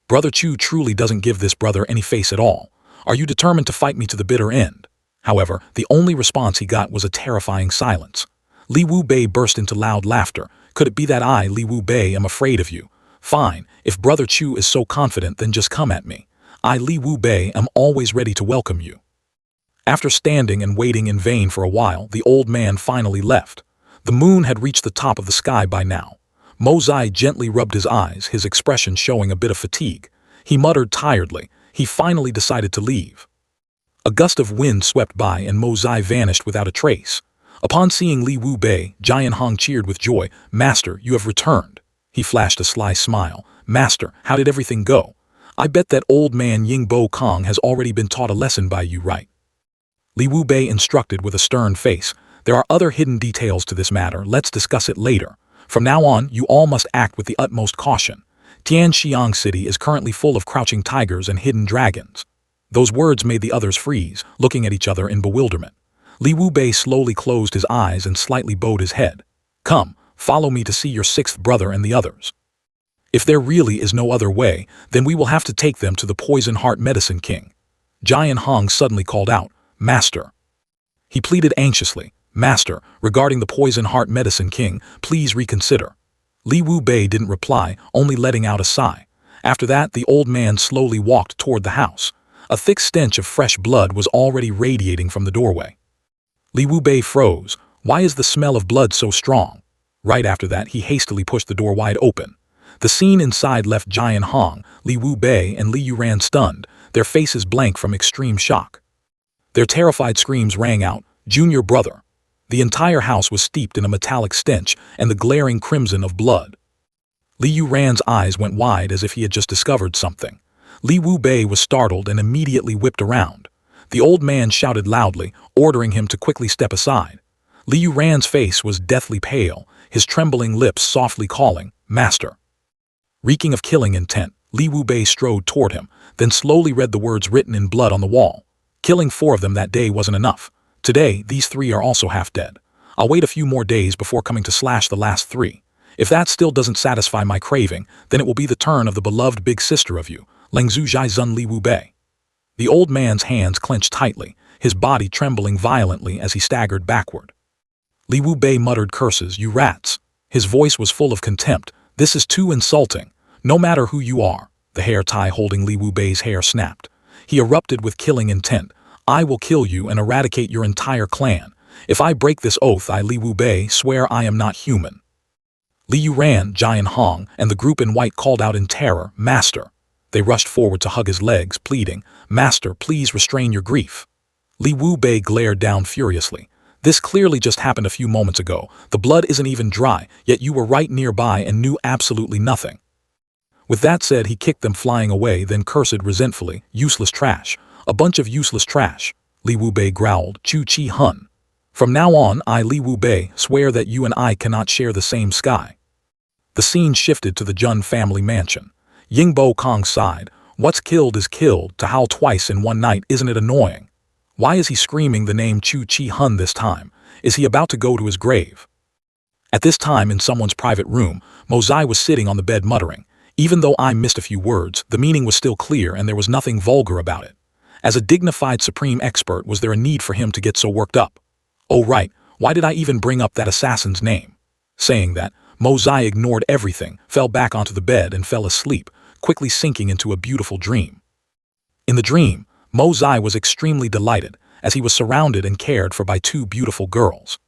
Brother Chu truly doesn't give this brother any face at all. Are you determined to fight me to the bitter end? However, the only response he got was a terrifying silence. Li Wu Bei burst into loud laughter. Could it be that I, Li Wu Bei, am afraid of you? Fine, if Brother Chu is so confident, then just come at me. I, Li Wu Bei, am always ready to welcome you. After standing and waiting in vain for a while, the old man finally left. The moon had reached the top of the sky by now. Mo Zai gently rubbed his eyes, his expression showing a bit of fatigue. He muttered tiredly. He finally decided to leave. A gust of wind swept by and Mo Zai vanished without a trace. Upon seeing Li Wu Bei, Jian Hong cheered with joy. Master, you have returned. He flashed a sly smile. Master, how did everything go? I bet that old man Ying Bo Kong has already been taught a lesson by you, right? Li Wu Bei instructed with a stern face. There are other hidden details to this matter. Let's discuss it later. From now on, you all must act with the utmost caution. Tianxiang City is currently full of crouching tigers and hidden dragons. Those words made the others freeze, looking at each other in bewilderment. Li Wu Bei slowly closed his eyes and slightly bowed his head. Come, follow me to see your sixth brother and the others. If there really is no other way, then we will have to take them to the Poison Heart Medicine King. Jian Hong suddenly called out, Master. He pleaded anxiously, Master, regarding the Poison Heart Medicine King, please reconsider. Li Wu Bei didn't reply, only letting out a sigh. After that, the old man slowly walked toward the house. A thick stench of fresh blood was already radiating from the doorway. Li Wu Bei froze. Why is the smell of blood so strong? Right after that, he hastily pushed the door wide open. The scene inside left Jian Hong, Li Wu Bei, and Li Yuran stunned, their faces blank from extreme shock. Their terrified screams rang out, Junior brother. The entire house was steeped in a metallic stench and the glaring crimson of blood. Li Yuran's eyes went wide as if he had just discovered something. Li Wu Bei was startled and immediately whipped around. The old man shouted loudly, ordering him to quickly step aside. Li Yuran's face was deathly pale, his trembling lips softly calling, Master. Reeking of killing intent, Li Wu Bei strode toward him, then slowly read the words written in blood on the wall. Killing 4 of them that day wasn't enough. Today, these 3 are also half dead. I'll wait a few more days before coming to slash the last 3. If that still doesn't satisfy my craving, then it will be the turn of the beloved big sister of you, Lengzhu Zhaizun Li Wu Bei. The old man's hands clenched tightly, his body trembling violently as he staggered backward. Li Wu Bei muttered curses, you rats. His voice was full of contempt. This is too insulting. No matter who you are. The hair tie holding Li Wu Bei's hair snapped. He erupted with killing intent. I will kill you and eradicate your entire clan. If I break this oath, I, Li Wu Bei, swear I am not human. Li Yuran, Jian Hong, and the group in white called out in terror, Master. They rushed forward to hug his legs, pleading, Master, please restrain your grief. Li Wu Bei glared down furiously. This clearly just happened a few moments ago. The blood isn't even dry, yet you were right nearby and knew absolutely nothing. With that said, he kicked them flying away, then cursed resentfully, useless trash. A bunch of useless trash. Li Wu Bei growled, Chu Chi Hun. From now on, I, Li Wu Bei, swear that you and I cannot share the same sky. The scene shifted to the Jun family mansion. Ying Bo Kong sighed. What's killed is killed. To howl twice in one night, isn't it annoying? Why is he screaming the name Chu Chi Hun this time? Is he about to go to his grave? At this time, in someone's private room, Mo Zai was sitting on the bed muttering. Even though I missed a few words, the meaning was still clear and there was nothing vulgar about it. As a dignified supreme expert, was there a need for him to get so worked up? Oh right, why did I even bring up that assassin's name? Saying that, Mo Zai ignored everything, fell back onto the bed and fell asleep, quickly sinking into a beautiful dream. In the dream, Mo Zai was extremely delighted, as he was surrounded and cared for by 2 beautiful girls.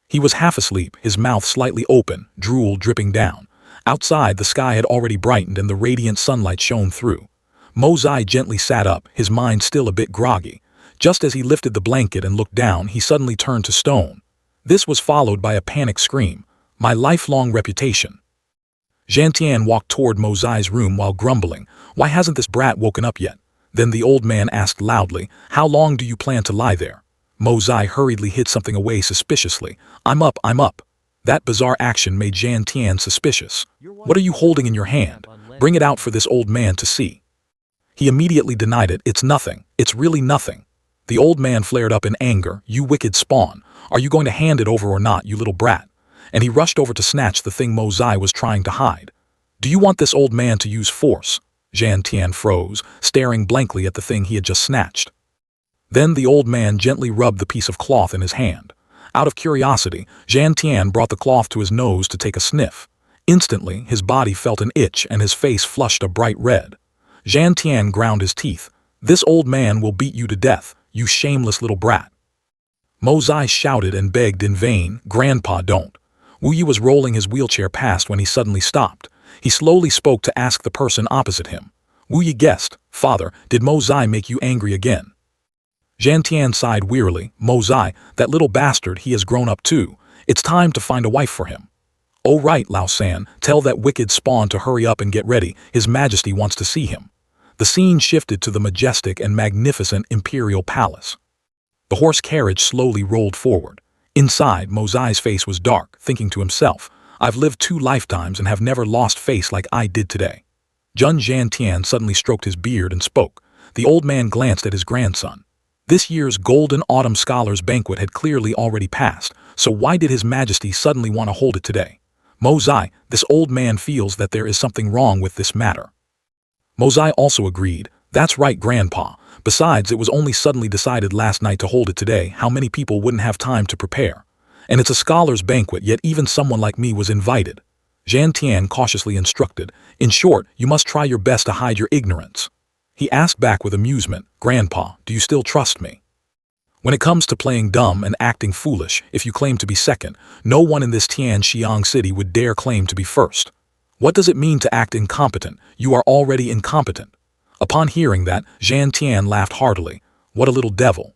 He was half asleep, his mouth slightly open, drool dripping down. Outside, the sky had already brightened and the radiant sunlight shone through. Mo Zai gently sat up, his mind still a bit groggy. Just as he lifted the blanket and looked down, he suddenly turned to stone. This was followed by a panic scream. My lifelong reputation. Zhan Tian walked toward Mo Zai's room while grumbling. Why hasn't this brat woken up yet? Then the old man asked loudly, how long do you plan to lie there? Mo Zai hurriedly hid something away suspiciously. I'm up, I'm up. That bizarre action made Zhan Tian suspicious. What are you holding in your hand? Bring it out for this old man to see. He immediately denied it. It's nothing. It's really nothing. The old man flared up in anger. "You wicked spawn. Are you going to hand it over or not, you little brat?" And he rushed over to snatch the thing Mozai was trying to hide. "Do you want this old man to use force?" Jian Tian froze, staring blankly at the thing he had just snatched. Then the old man gently rubbed the piece of cloth in his hand. Out of curiosity, Jian Tian brought the cloth to his nose to take a sniff. Instantly, his body felt an itch and his face flushed a bright red. Jian Tian ground his teeth. "This old man will beat you to death, you shameless little brat." Mozai shouted and begged in vain, "Grandpa, don't." Wu Yi was rolling his wheelchair past when he suddenly stopped. He slowly spoke to ask the person opposite him. Wu Yi guessed, "Father, did Mozai make you angry again?" Jian Tian sighed wearily. "Mozai, that little bastard, he has grown up too. It's time to find a wife for him." "Oh right, Lao San, tell that wicked spawn to hurry up and get ready, His Majesty wants to see him." The scene shifted to the majestic and magnificent imperial palace. The horse carriage slowly rolled forward. Inside, Mozai's face was dark, thinking to himself, "I've lived 2 lifetimes and have never lost face like I did today." Jian Tian suddenly stroked his beard and spoke. The old man glanced at his grandson. This year's Golden Autumn Scholars Banquet had clearly already passed, so why did His Majesty suddenly want to hold it today? "Mozai, this old man feels that there is something wrong with this matter." Mozai also agreed. "That's right, Grandpa. Besides, it was only suddenly decided last night to hold it today. How many people wouldn't have time to prepare? And it's a scholars' banquet, yet even someone like me was invited." Jian Tian cautiously instructed. "In short, you must try your best to hide your ignorance." He asked back with amusement, "Grandpa, do you still trust me? When it comes to playing dumb and acting foolish, if you claim to be second, no one in this Tianxiang city would dare claim to be first. What does it mean to act incompetent? You are already incompetent." Upon hearing that, Jian Tian laughed heartily. What a little devil.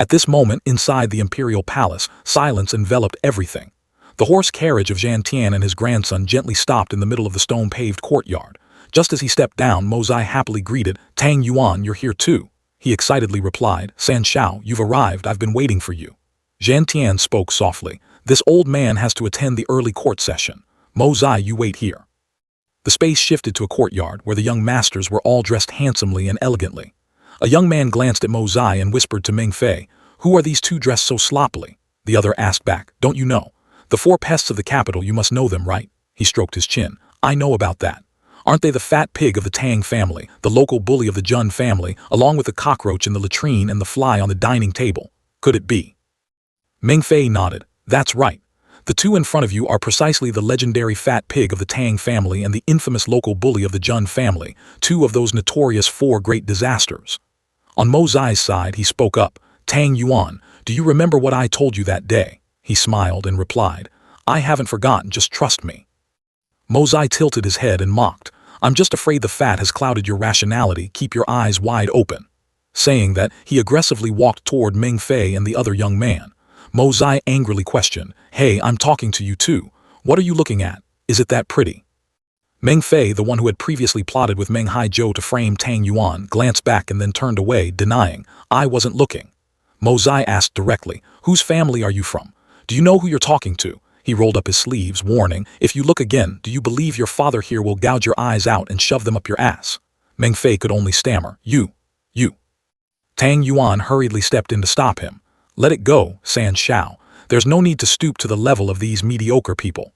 At this moment, inside the imperial palace, silence enveloped everything. The horse carriage of Jian Tian and his grandson gently stopped in the middle of the stone-paved courtyard. Just as he stepped down, Mozai happily greeted, "Tang Yuan, you're here too." He excitedly replied, "San Shao, you've arrived, I've been waiting for you." Jian Tian spoke softly, "This old man has to attend the early court session. Mozai, you wait here." The space shifted to a courtyard where the young masters were all dressed handsomely and elegantly. A young man glanced at Mozai and whispered to Meng Fei, "Who are these 2 dressed so sloppily?" The other asked back, "Don't you know? The 4 pests of the capital, you must know them, right?" He stroked his chin. "I know about that. Aren't they the fat pig of the Tang family, the local bully of the Jun family, along with the cockroach in the latrine and the fly on the dining table? Could it be?" Meng Fei nodded. "That's right. The 2 in front of you are precisely the legendary fat pig of the Tang family and the infamous local bully of the Jun family, 2 of those notorious 4 great disasters." On Mozai's side, he spoke up, "Tang Yuan, do you remember what I told you that day?" He smiled and replied, "I haven't forgotten, just trust me." Mozai tilted his head and mocked, "I'm just afraid the fat has clouded your rationality, keep your eyes wide open." Saying that, he aggressively walked toward Meng Fei and the other young man. Mozai angrily questioned, "Hey, I'm talking to you too. What are you looking at? Is it that pretty?" Meng Fei, the one who had previously plotted with Meng Haizhou to frame Tang Yuan, glanced back and then turned away, denying, "I wasn't looking." Mozai asked directly, "Whose family are you from? Do you know who you're talking to?" He rolled up his sleeves, warning, "If you look again, do you believe your father here will gouge your eyes out and shove them up your ass?" Meng Fei could only stammer, You. Tang Yuan hurriedly stepped in to stop him. "Let it go, San Shao. There's no need to stoop to the level of these mediocre people.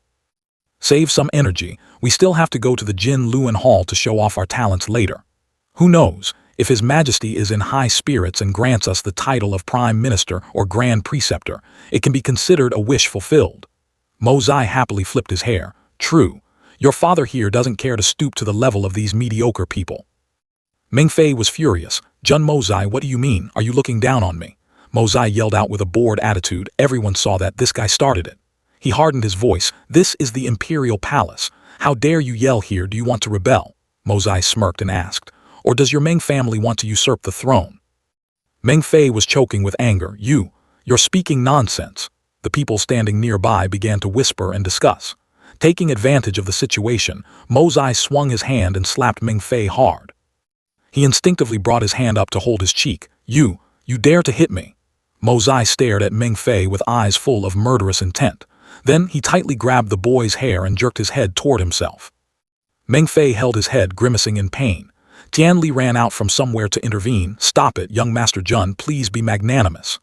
Save some energy, we still have to go to the Jin Luan Hall to show off our talents later. Who knows, if His Majesty is in high spirits and grants us the title of Prime Minister or Grand Preceptor, it can be considered a wish fulfilled." Mozai happily flipped his hair. "True. Your father here doesn't care to stoop to the level of these mediocre people." Meng Fei was furious. "Jun Mozai, what do you mean? Are you looking down on me?" Mozai yelled out with a bored attitude. Everyone saw that this guy started it. He hardened his voice. "This is the Imperial Palace. How dare you yell here? Do you want to rebel?" Mozai smirked and asked, "Or does your Meng family want to usurp the throne?" Meng Fei was choking with anger. You're speaking nonsense." The people standing nearby began to whisper and discuss. Taking advantage of the situation, Mozai swung his hand and slapped Meng Fei hard. He instinctively brought his hand up to hold his cheek. You dare to hit me?" Mozai stared at Meng Fei with eyes full of murderous intent. Then he tightly grabbed the boy's hair and jerked his head toward himself. Meng Fei held his head, grimacing in pain. Tian Li ran out from somewhere to intervene. "Stop it, young Master Jun, please be magnanimous."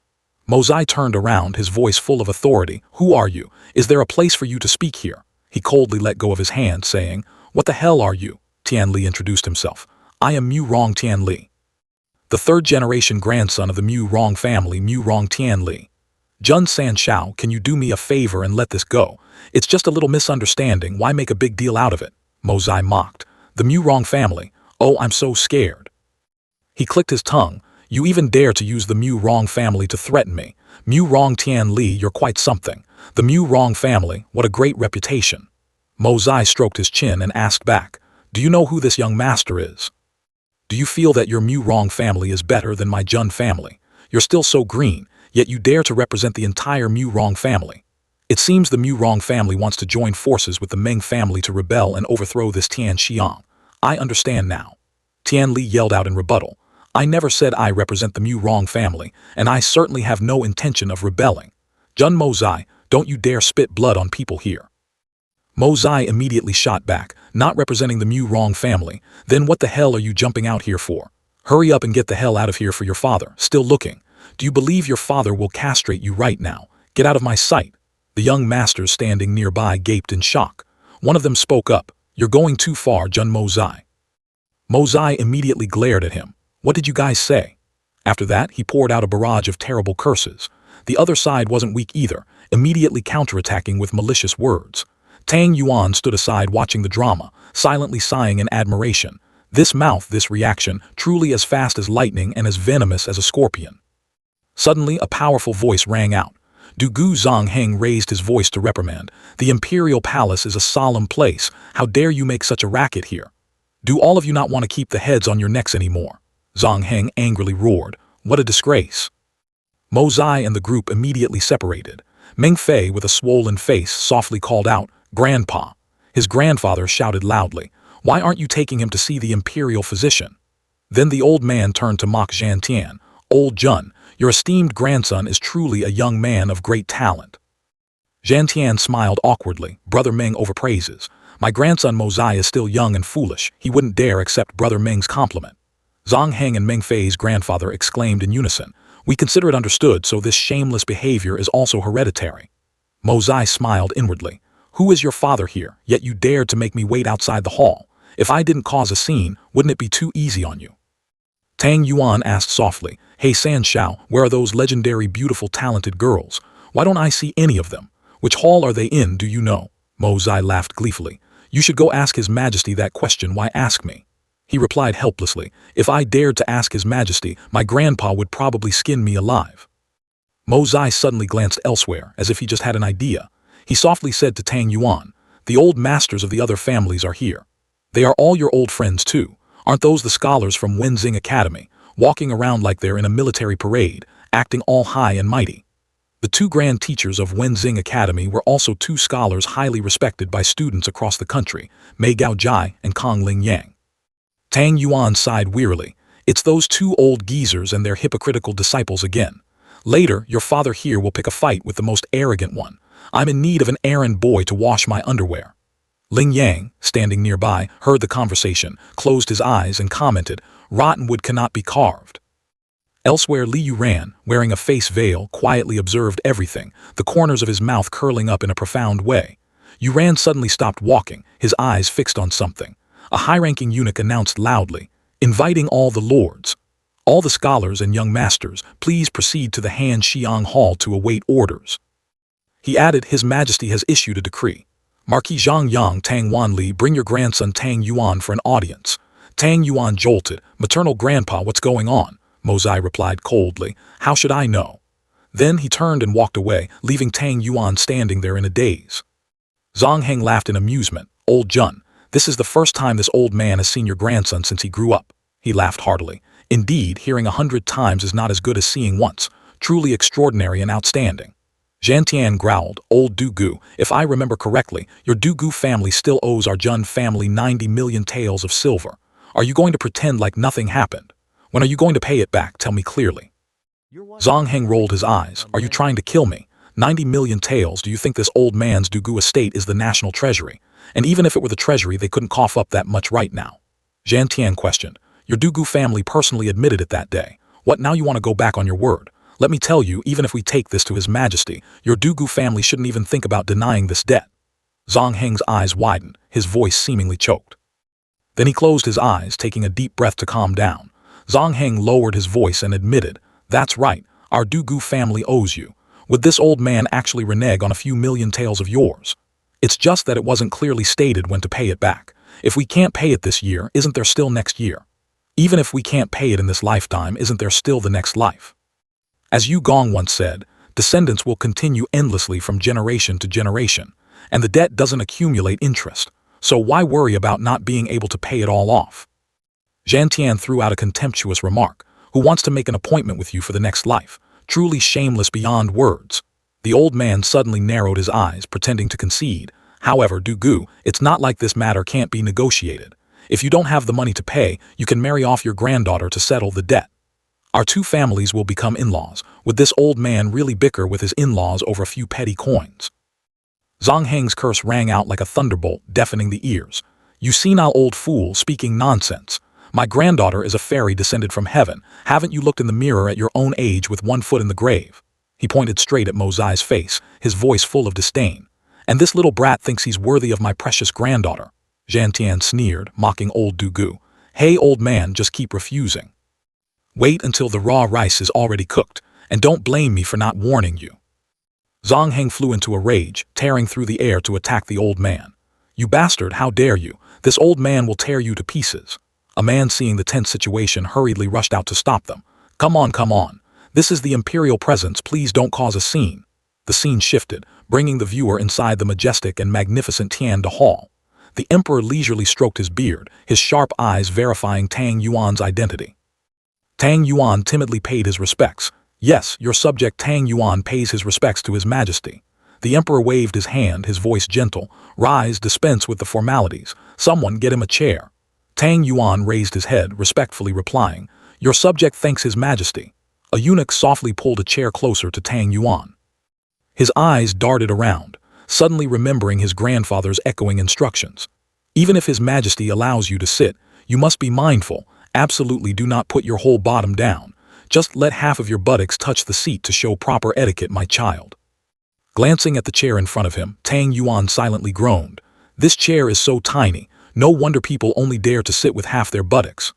Mozai turned around, his voice full of authority. "Who are you? Is there a place for you to speak here?" He coldly let go of his hand, saying, "What the hell are you?" Tian Li introduced himself. "I am Mu Rong Tian Li, the third-generation grandson of the Mu Rong family, Mu Rong Tian Li." "Jun Sanshao, can you do me a favor and let this go? It's just a little misunderstanding, why make a big deal out of it?" Mozai mocked. "The Mu Rong family? Oh, I'm so scared." He clicked his tongue. "You even dare to use the Mu Rong family to threaten me? Mu Rong Tian Li, you're quite something. The Mu Rong family, what a great reputation." Mozai stroked his chin and asked back, "Do you know who this young master is? Do you feel that your Mu Rong family is better than my Jun family? You're still so green, yet you dare to represent the entire Mu Rong family. It seems the Mu Rong family wants to join forces with the Meng family to rebel and overthrow this Tian Xiang. I understand now." Tian Li yelled out in rebuttal. "I never said I represent the Mu Rong family, and I certainly have no intention of rebelling. Jun Mozai, don't you dare spit blood on people here." Mozai immediately shot back, "Not representing the Mu Rong family, then what the hell are you jumping out here for? Hurry up and get the hell out of here for your father, still looking. Do you believe your father will castrate you right now? Get out of my sight." The young masters standing nearby gaped in shock. One of them spoke up, "You're going too far, Jun Mozai." Mozai immediately glared at him. "What did you guys say?" After that, he poured out a barrage of terrible curses. The other side wasn't weak either, immediately counterattacking with malicious words. Tang Yuan stood aside watching the drama, silently sighing in admiration. This mouth, this reaction, truly as fast as lightning and as venomous as a scorpion. Suddenly, a powerful voice rang out. Dugu Zongheng raised his voice to reprimand. "The Imperial Palace is a solemn place. How dare you make such a racket here? Do all of you not want to keep the heads on your necks anymore?" Zongheng angrily roared. "What a disgrace." Mozai and the group immediately separated. Meng Fei, with a swollen face, softly called out, "Grandpa." His grandfather shouted loudly, "Why aren't you taking him to see the imperial physician?" Then the old man turned to mock Zhantian. "Old Jun, your esteemed grandson is truly a young man of great talent." Zhantian smiled awkwardly. "Brother Meng overpraises. My grandson Mozai is still young and foolish. He wouldn't dare accept Brother Meng's compliment." Zongheng and Meng Fei's grandfather exclaimed in unison, "We consider it understood, so this shameless behavior is also hereditary." Mozai smiled inwardly. "Who is your father here, yet you dared to make me wait outside the hall? If I didn't cause a scene, wouldn't it be too easy on you?" Tang Yuan asked softly, "Hey Sanshao, where are those legendary beautiful talented girls? Why don't I see any of them? Which hall are they in, do you know?" Mozai laughed gleefully. "You should go ask His Majesty that question, why ask me?" He replied helplessly, "If I dared to ask His Majesty, my grandpa would probably skin me alive." Mozai suddenly glanced elsewhere, as if he just had an idea. He softly said to Tang Yuan, "The old masters of the other families are here. They are all your old friends too. Aren't those the scholars from Wenzing Academy, walking around like they're in a military parade, acting all high and mighty?" The two grand teachers of Wenzing Academy were also two scholars highly respected by students across the country, Mei Gaojai and Kong Ling Yang. Tang Yuan sighed wearily. "It's those two old geezers and their hypocritical disciples again. Later, your father here will pick a fight with the most arrogant one. I'm in need of an errand boy to wash my underwear." Ling Yang, standing nearby, heard the conversation, closed his eyes and commented, "Rotten wood cannot be carved." Elsewhere, Li Yuran, wearing a face veil, quietly observed everything, the corners of his mouth curling up in a profound way. Yuran suddenly stopped walking, his eyes fixed on something. A high-ranking eunuch announced loudly, "Inviting all the lords. All the scholars and young masters, please proceed to the Han Xiang Hall to await orders." He added, "His Majesty has issued a decree. Marquis Zhang Yang Tang Wan Li, bring your grandson Tang Yuan for an audience." Tang Yuan jolted. "Maternal grandpa, what's going on?" Mozai replied coldly, "How should I know?" Then he turned and walked away, leaving Tang Yuan standing there in a daze. Zongheng laughed in amusement. "Old Jun, this is the first time this old man has seen your grandson since he grew up." He laughed heartily. "Indeed, hearing 100 times is not as good as seeing once. Truly extraordinary and outstanding." Zhantian growled, "Old Dugu, if I remember correctly, your Dugu family still owes our Jun family 90 million taels of silver. Are you going to pretend like nothing happened? When are you going to pay it back? Tell me clearly." Zongheng rolled his eyes. "Are you trying to kill me? 90 million taels, do you think this old man's Dugu estate is the national treasury? And even if it were the treasury, they couldn't cough up that much right now." Zhantian questioned, Your Dugu family personally admitted it that day. What, now you want to go back on your word? Let me tell you, even if we take this to His Majesty, your Dugu family shouldn't even think about denying this debt. Zhang Heng's eyes widened, his voice seemingly choked. Then he closed his eyes, taking a deep breath to calm down. Zhang Heng lowered his voice and admitted, "That's right, our Dugu family owes you. Would this old man actually renege on a few million taels of yours? It's just that it wasn't clearly stated when to pay it back. If we can't pay it this year, isn't there still next year? Even if we can't pay it in this lifetime, isn't there still the next life?" As Yu Gong once said, descendants will continue endlessly from generation to generation, and the debt doesn't accumulate interest. So why worry about not being able to pay it all off? Zhan Tian threw out a contemptuous remark. Who wants to make an appointment with you for the next life? Truly shameless beyond words. The old man suddenly narrowed his eyes, pretending to concede. However, Dugu, it's not like this matter can't be negotiated. If you don't have the money to pay, you can marry off your granddaughter to settle the debt. Our two families will become in-laws. Would this old man really bicker with his in-laws over a few petty coins? Zhang Heng's curse rang out like a thunderbolt, deafening the ears. "You senile old fool, speaking nonsense. My granddaughter is a fairy descended from heaven. Haven't you looked in the mirror at your own age with one foot in the grave?" He pointed straight at Mo Zai's face, his voice full of disdain. "And this little brat thinks he's worthy of my precious granddaughter." Zhan Tian sneered, mocking old Dugu. "Hey, old man, just keep refusing. Wait until the raw rice is already cooked, and don't blame me for not warning you." Zhang Heng flew into a rage, tearing through the air to attack the old man. "You bastard, how dare you? This old man will tear you to pieces." A man seeing the tense situation hurriedly rushed out to stop them. Come on. This is the imperial presence, please don't cause a scene." The scene shifted, bringing the viewer inside the majestic and magnificent Tianda Hall. The emperor leisurely stroked his beard, his sharp eyes verifying Tang Yuan's identity. Tang Yuan timidly paid his respects. "Yes, your subject Tang Yuan pays his respects to His Majesty." The emperor waved his hand, his voice gentle. "Rise, dispense with the formalities. Someone get him a chair." Tang Yuan raised his head, respectfully replying, "Your subject thanks His Majesty." A eunuch softly pulled a chair closer to Tang Yuan. His eyes darted around, suddenly remembering his grandfather's echoing instructions. "Even if His Majesty allows you to sit, you must be mindful. Absolutely do not put your whole bottom down. Just let half of your buttocks touch the seat to show proper etiquette, my child." Glancing at the chair in front of him, Tang Yuan silently groaned. "This chair is so tiny, no wonder people only dare to sit with half their buttocks."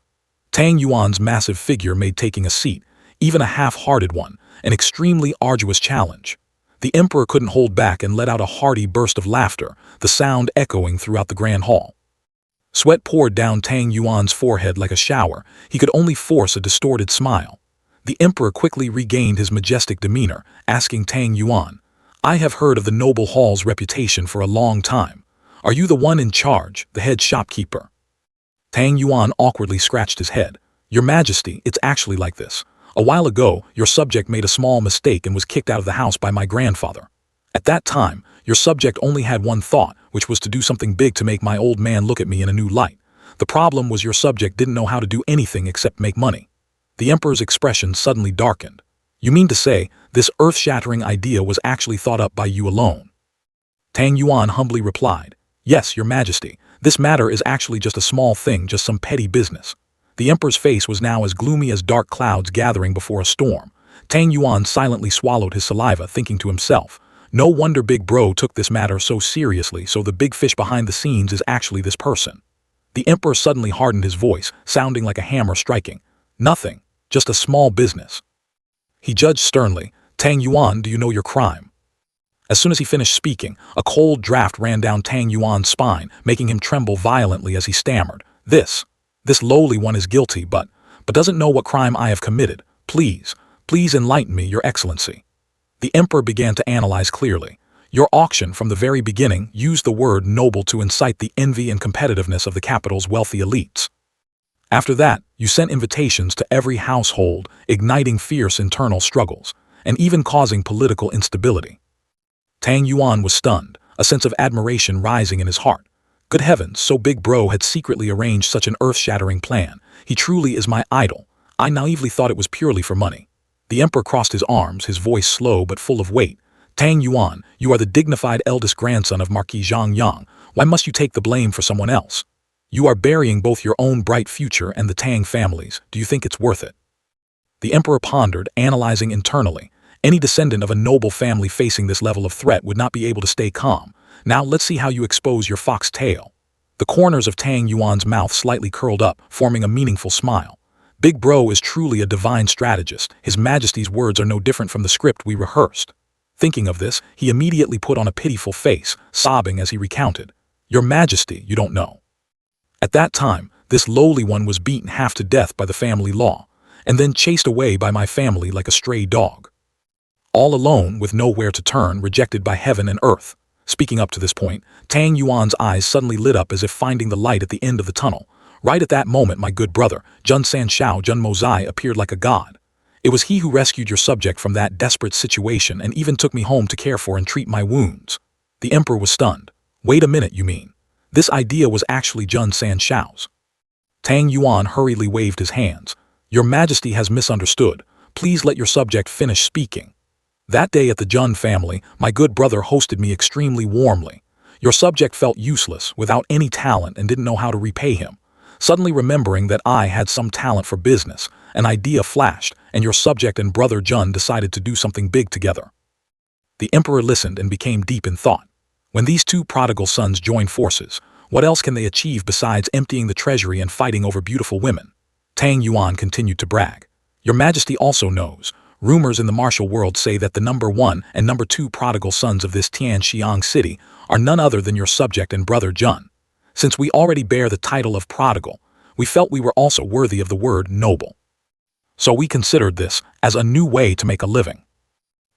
Tang Yuan's massive figure made taking a seat, even a half-hearted one, an extremely arduous challenge. The emperor couldn't hold back and let out a hearty burst of laughter, the sound echoing throughout the grand hall. Sweat poured down Tang Yuan's forehead like a shower. He could only force a distorted smile. The emperor quickly regained his majestic demeanor, asking Tang Yuan, "I have heard of the noble hall's reputation for a long time. Are you the one in charge, the head shopkeeper?" Tang Yuan awkwardly scratched his head. "Your Majesty, it's actually like this. A while ago, your subject made a small mistake and was kicked out of the house by my grandfather. At that time, your subject only had one thought, which was to do something big to make my old man look at me in a new light. The problem was your subject didn't know how to do anything except make money." The emperor's expression suddenly darkened. "You mean to say, this earth-shattering idea was actually thought up by you alone?" Tang Yuan humbly replied, "Yes, your Majesty. This matter is actually just a small thing, just some petty business." The emperor's face was now as gloomy as dark clouds gathering before a storm. Tang Yuan silently swallowed his saliva, thinking to himself, "No wonder Big Bro took this matter so seriously, so the big fish behind the scenes is actually this person." The emperor suddenly hardened his voice, sounding like a hammer striking. "Nothing. Just a small business." He judged sternly, "Tang Yuan, do you know your crime?" As soon as he finished speaking, a cold draft ran down Tang Yuan's spine, making him tremble violently as he stammered, This lowly one is guilty, but doesn't know what crime I have committed. Please enlighten me, Your Excellency." The emperor began to analyze clearly. "Your auction from the very beginning used the word noble to incite the envy and competitiveness of the capital's wealthy elites. After that, you sent invitations to every household, igniting fierce internal struggles, and even causing political instability." Tang Yuan was stunned, a sense of admiration rising in his heart. Good heavens, so Big Bro had secretly arranged such an earth-shattering plan. He truly is my idol. I naively thought it was purely for money. The emperor crossed his arms, his voice slow but full of weight. "Tang Yuan, you are the dignified eldest grandson of Marquis Zhang Yang. Why must you take the blame for someone else? You are burying both your own bright future and the Tang family's. Do you think it's worth it? The emperor pondered, analyzing internally. Any descendant of a noble family facing this level of threat would not be able to stay calm. Now let's see how you expose your fox tail. The corners of Tang Yuan's mouth slightly curled up, forming a meaningful smile. Big Bro is truly a divine strategist. His Majesty's words are no different from the script we rehearsed. Thinking of this, he immediately put on a pitiful face, sobbing as he recounted. Your Majesty, you don't know. At that time, this lowly one was beaten half to death by the family law, and then chased away by my family like a stray dog. All alone, with nowhere to turn, rejected by heaven and earth. Speaking up to this point, Tang Yuan's eyes suddenly lit up as if finding the light at the end of the tunnel. Right at that moment, my good brother, Jun Sanshao Jun Mozai, appeared like a god. It was he who rescued your subject from that desperate situation and even took me home to care for and treat my wounds. The emperor was stunned. Wait a minute, you mean? This idea was actually Jun Sanshao's. Tang Yuan hurriedly waved his hands. Your Majesty has misunderstood. Please let your subject finish speaking. That day at the Jun family, my good brother hosted me extremely warmly. Your subject felt useless, without any talent, and didn't know how to repay him. Suddenly remembering that I had some talent for business, an idea flashed, and your subject and brother Jun decided to do something big together. The emperor listened and became deep in thought. When these two prodigal sons join forces, what else can they achieve besides emptying the treasury and fighting over beautiful women? Tang Yuan continued to brag. Your Majesty also knows. Rumors in the martial world say that the number 1 and number 2 prodigal sons of this Tianxiang city are none other than your subject and brother Jun. Since we already bear the title of prodigal, we felt we were also worthy of the word noble. So we considered this as a new way to make a living.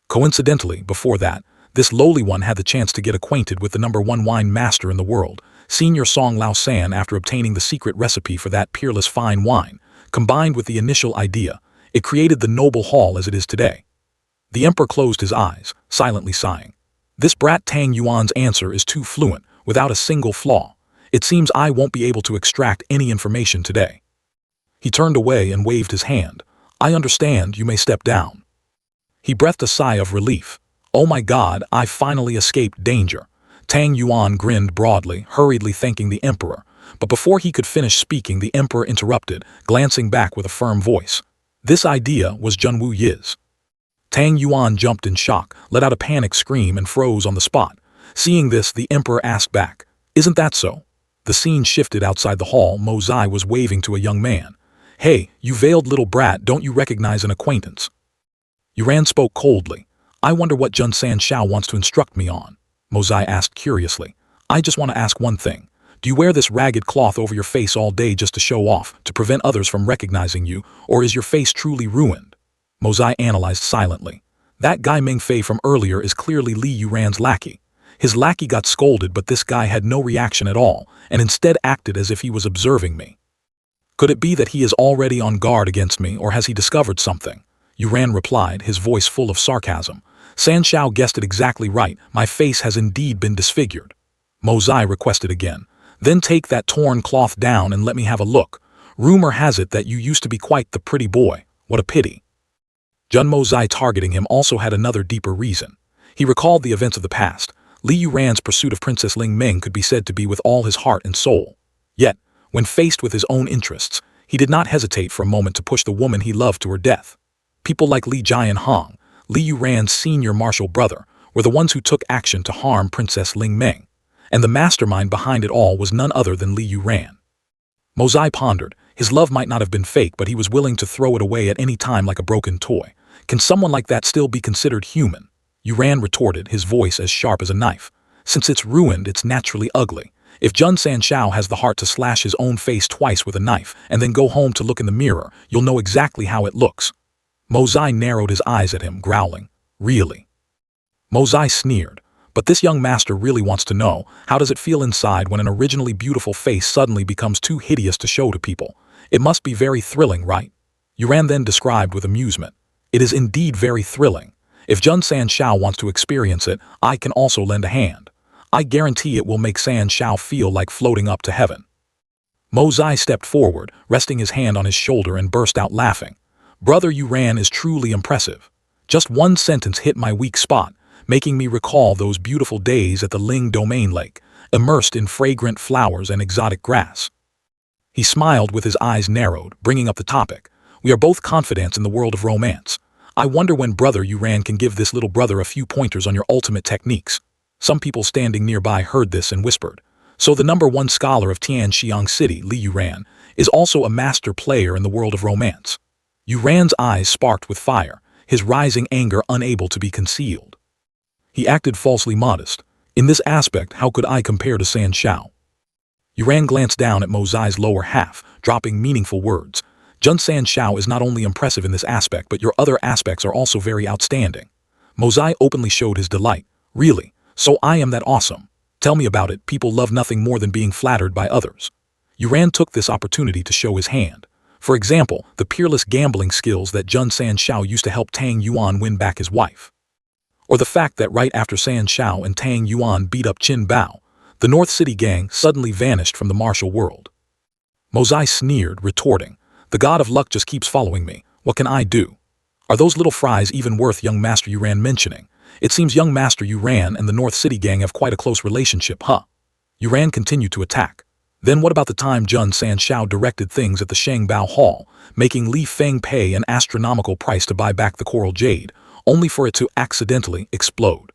Coincidentally, before that, this lowly one had the chance to get acquainted with the number 1 wine master in the world, Senior Song Lao San, after obtaining the secret recipe for that peerless fine wine. Combined with the initial idea, it created the noble hall as it is today. The emperor closed his eyes, silently sighing. This brat Tang Yuan's answer is too fluent, without a single flaw. It seems I won't be able to extract any information today. He turned away and waved his hand. I understand, you may step down. He breathed a sigh of relief. Oh my God, I finally escaped danger. Tang Yuan grinned broadly, hurriedly thanking the emperor. But before he could finish speaking, the emperor interrupted, glancing back with a firm voice. This idea was Junwu Yi's. Tang Yuan jumped in shock, let out a panic scream, and froze on the spot. Seeing this, the emperor asked back, Isn't that so? The scene shifted outside the hall. Mozai was waving to a young man. Hey, you veiled little brat, don't you recognize an acquaintance? Yuran spoke coldly. I wonder what Jun Sanshao wants to instruct me on. Mozai asked curiously. I just want to ask one thing. Do you wear this ragged cloth over your face all day just to show off, to prevent others from recognizing you, or is your face truly ruined? Mozai analyzed silently. That guy Ming Fei from earlier is clearly Li Yuran's lackey. His lackey got scolded, but this guy had no reaction at all, and instead acted as if he was observing me. Could it be that he is already on guard against me, or has he discovered something? Yuran replied, his voice full of sarcasm. Sanshao guessed it exactly right. My face has indeed been disfigured. Mozai requested again. Then take that torn cloth down and let me have a look. Rumor has it that you used to be quite the pretty boy. What a pity. Jun Mozai targeting him also had another deeper reason. He recalled the events of the past. Li Yuran's pursuit of Princess Ling Ming could be said to be with all his heart and soul. Yet, when faced with his own interests, he did not hesitate for a moment to push the woman he loved to her death. People like Li Jianhong, Li Yuran's senior martial brother, were the ones who took action to harm Princess Ling Ming. And the mastermind behind it all was none other than Li Yuran. Mozai pondered. His love might not have been fake, but he was willing to throw it away at any time like a broken toy. Can someone like that still be considered human? Yuran retorted, his voice as sharp as a knife. Since it's ruined, it's naturally ugly. If Jun Sanshao has the heart to slash his own face twice with a knife and then go home to look in the mirror, you'll know exactly how it looks. Mozai narrowed his eyes at him, growling. Really? Mozai sneered. But this young master really wants to know, how does it feel inside when an originally beautiful face suddenly becomes too hideous to show to people? It must be very thrilling, right? Yuran then described with amusement. It is indeed very thrilling. If Jun Sanshao wants to experience it, I can also lend a hand. I guarantee it will make Sanshao feel like floating up to heaven. Mozai stepped forward, resting his hand on his shoulder, and burst out laughing. Brother Yuran is truly impressive. Just one sentence hit my weak spot, making me recall those beautiful days at the Ling Domain Lake, immersed in fragrant flowers and exotic grass. He smiled with his eyes narrowed, bringing up the topic. We are both confidants in the world of romance. I wonder when Brother Yuran can give this little brother a few pointers on your ultimate techniques. Some people standing nearby heard this and whispered. So the #1 scholar of Tianxiang City, Li Yuran, is also a master player in the world of romance. Yuran's eyes sparked with fire, his rising anger unable to be concealed. He acted falsely modest. In this aspect, how could I compare to San Shao? Yuran glanced down at Mo Zai's lower half, dropping meaningful words. Jun San Shao is not only impressive in this aspect, but your other aspects are also very outstanding. Mo Zai openly showed his delight. Really? So I am that awesome? Tell me about it. People love nothing more than being flattered by others. Yuran took this opportunity to show his hand. For example, the peerless gambling skills that Jun San Shao used to help Tang Yuan win back his wife. Or the fact that right after San Shao and Tang Yuan beat up Qin Bao, the North City gang suddenly vanished from the martial world. Mo Zai sneered, retorting, "The god of luck just keeps following me. What can I do? Are those little fries even worth young Master Yuran mentioning? It seems young Master Yuran and the North City gang have quite a close relationship, huh?" Yuran continued to attack. Then what about the time Jun San Shao directed things at the Shangbao Hall, making Li Feng pay an astronomical price to buy back the Coral Jade, only for it to accidentally explode?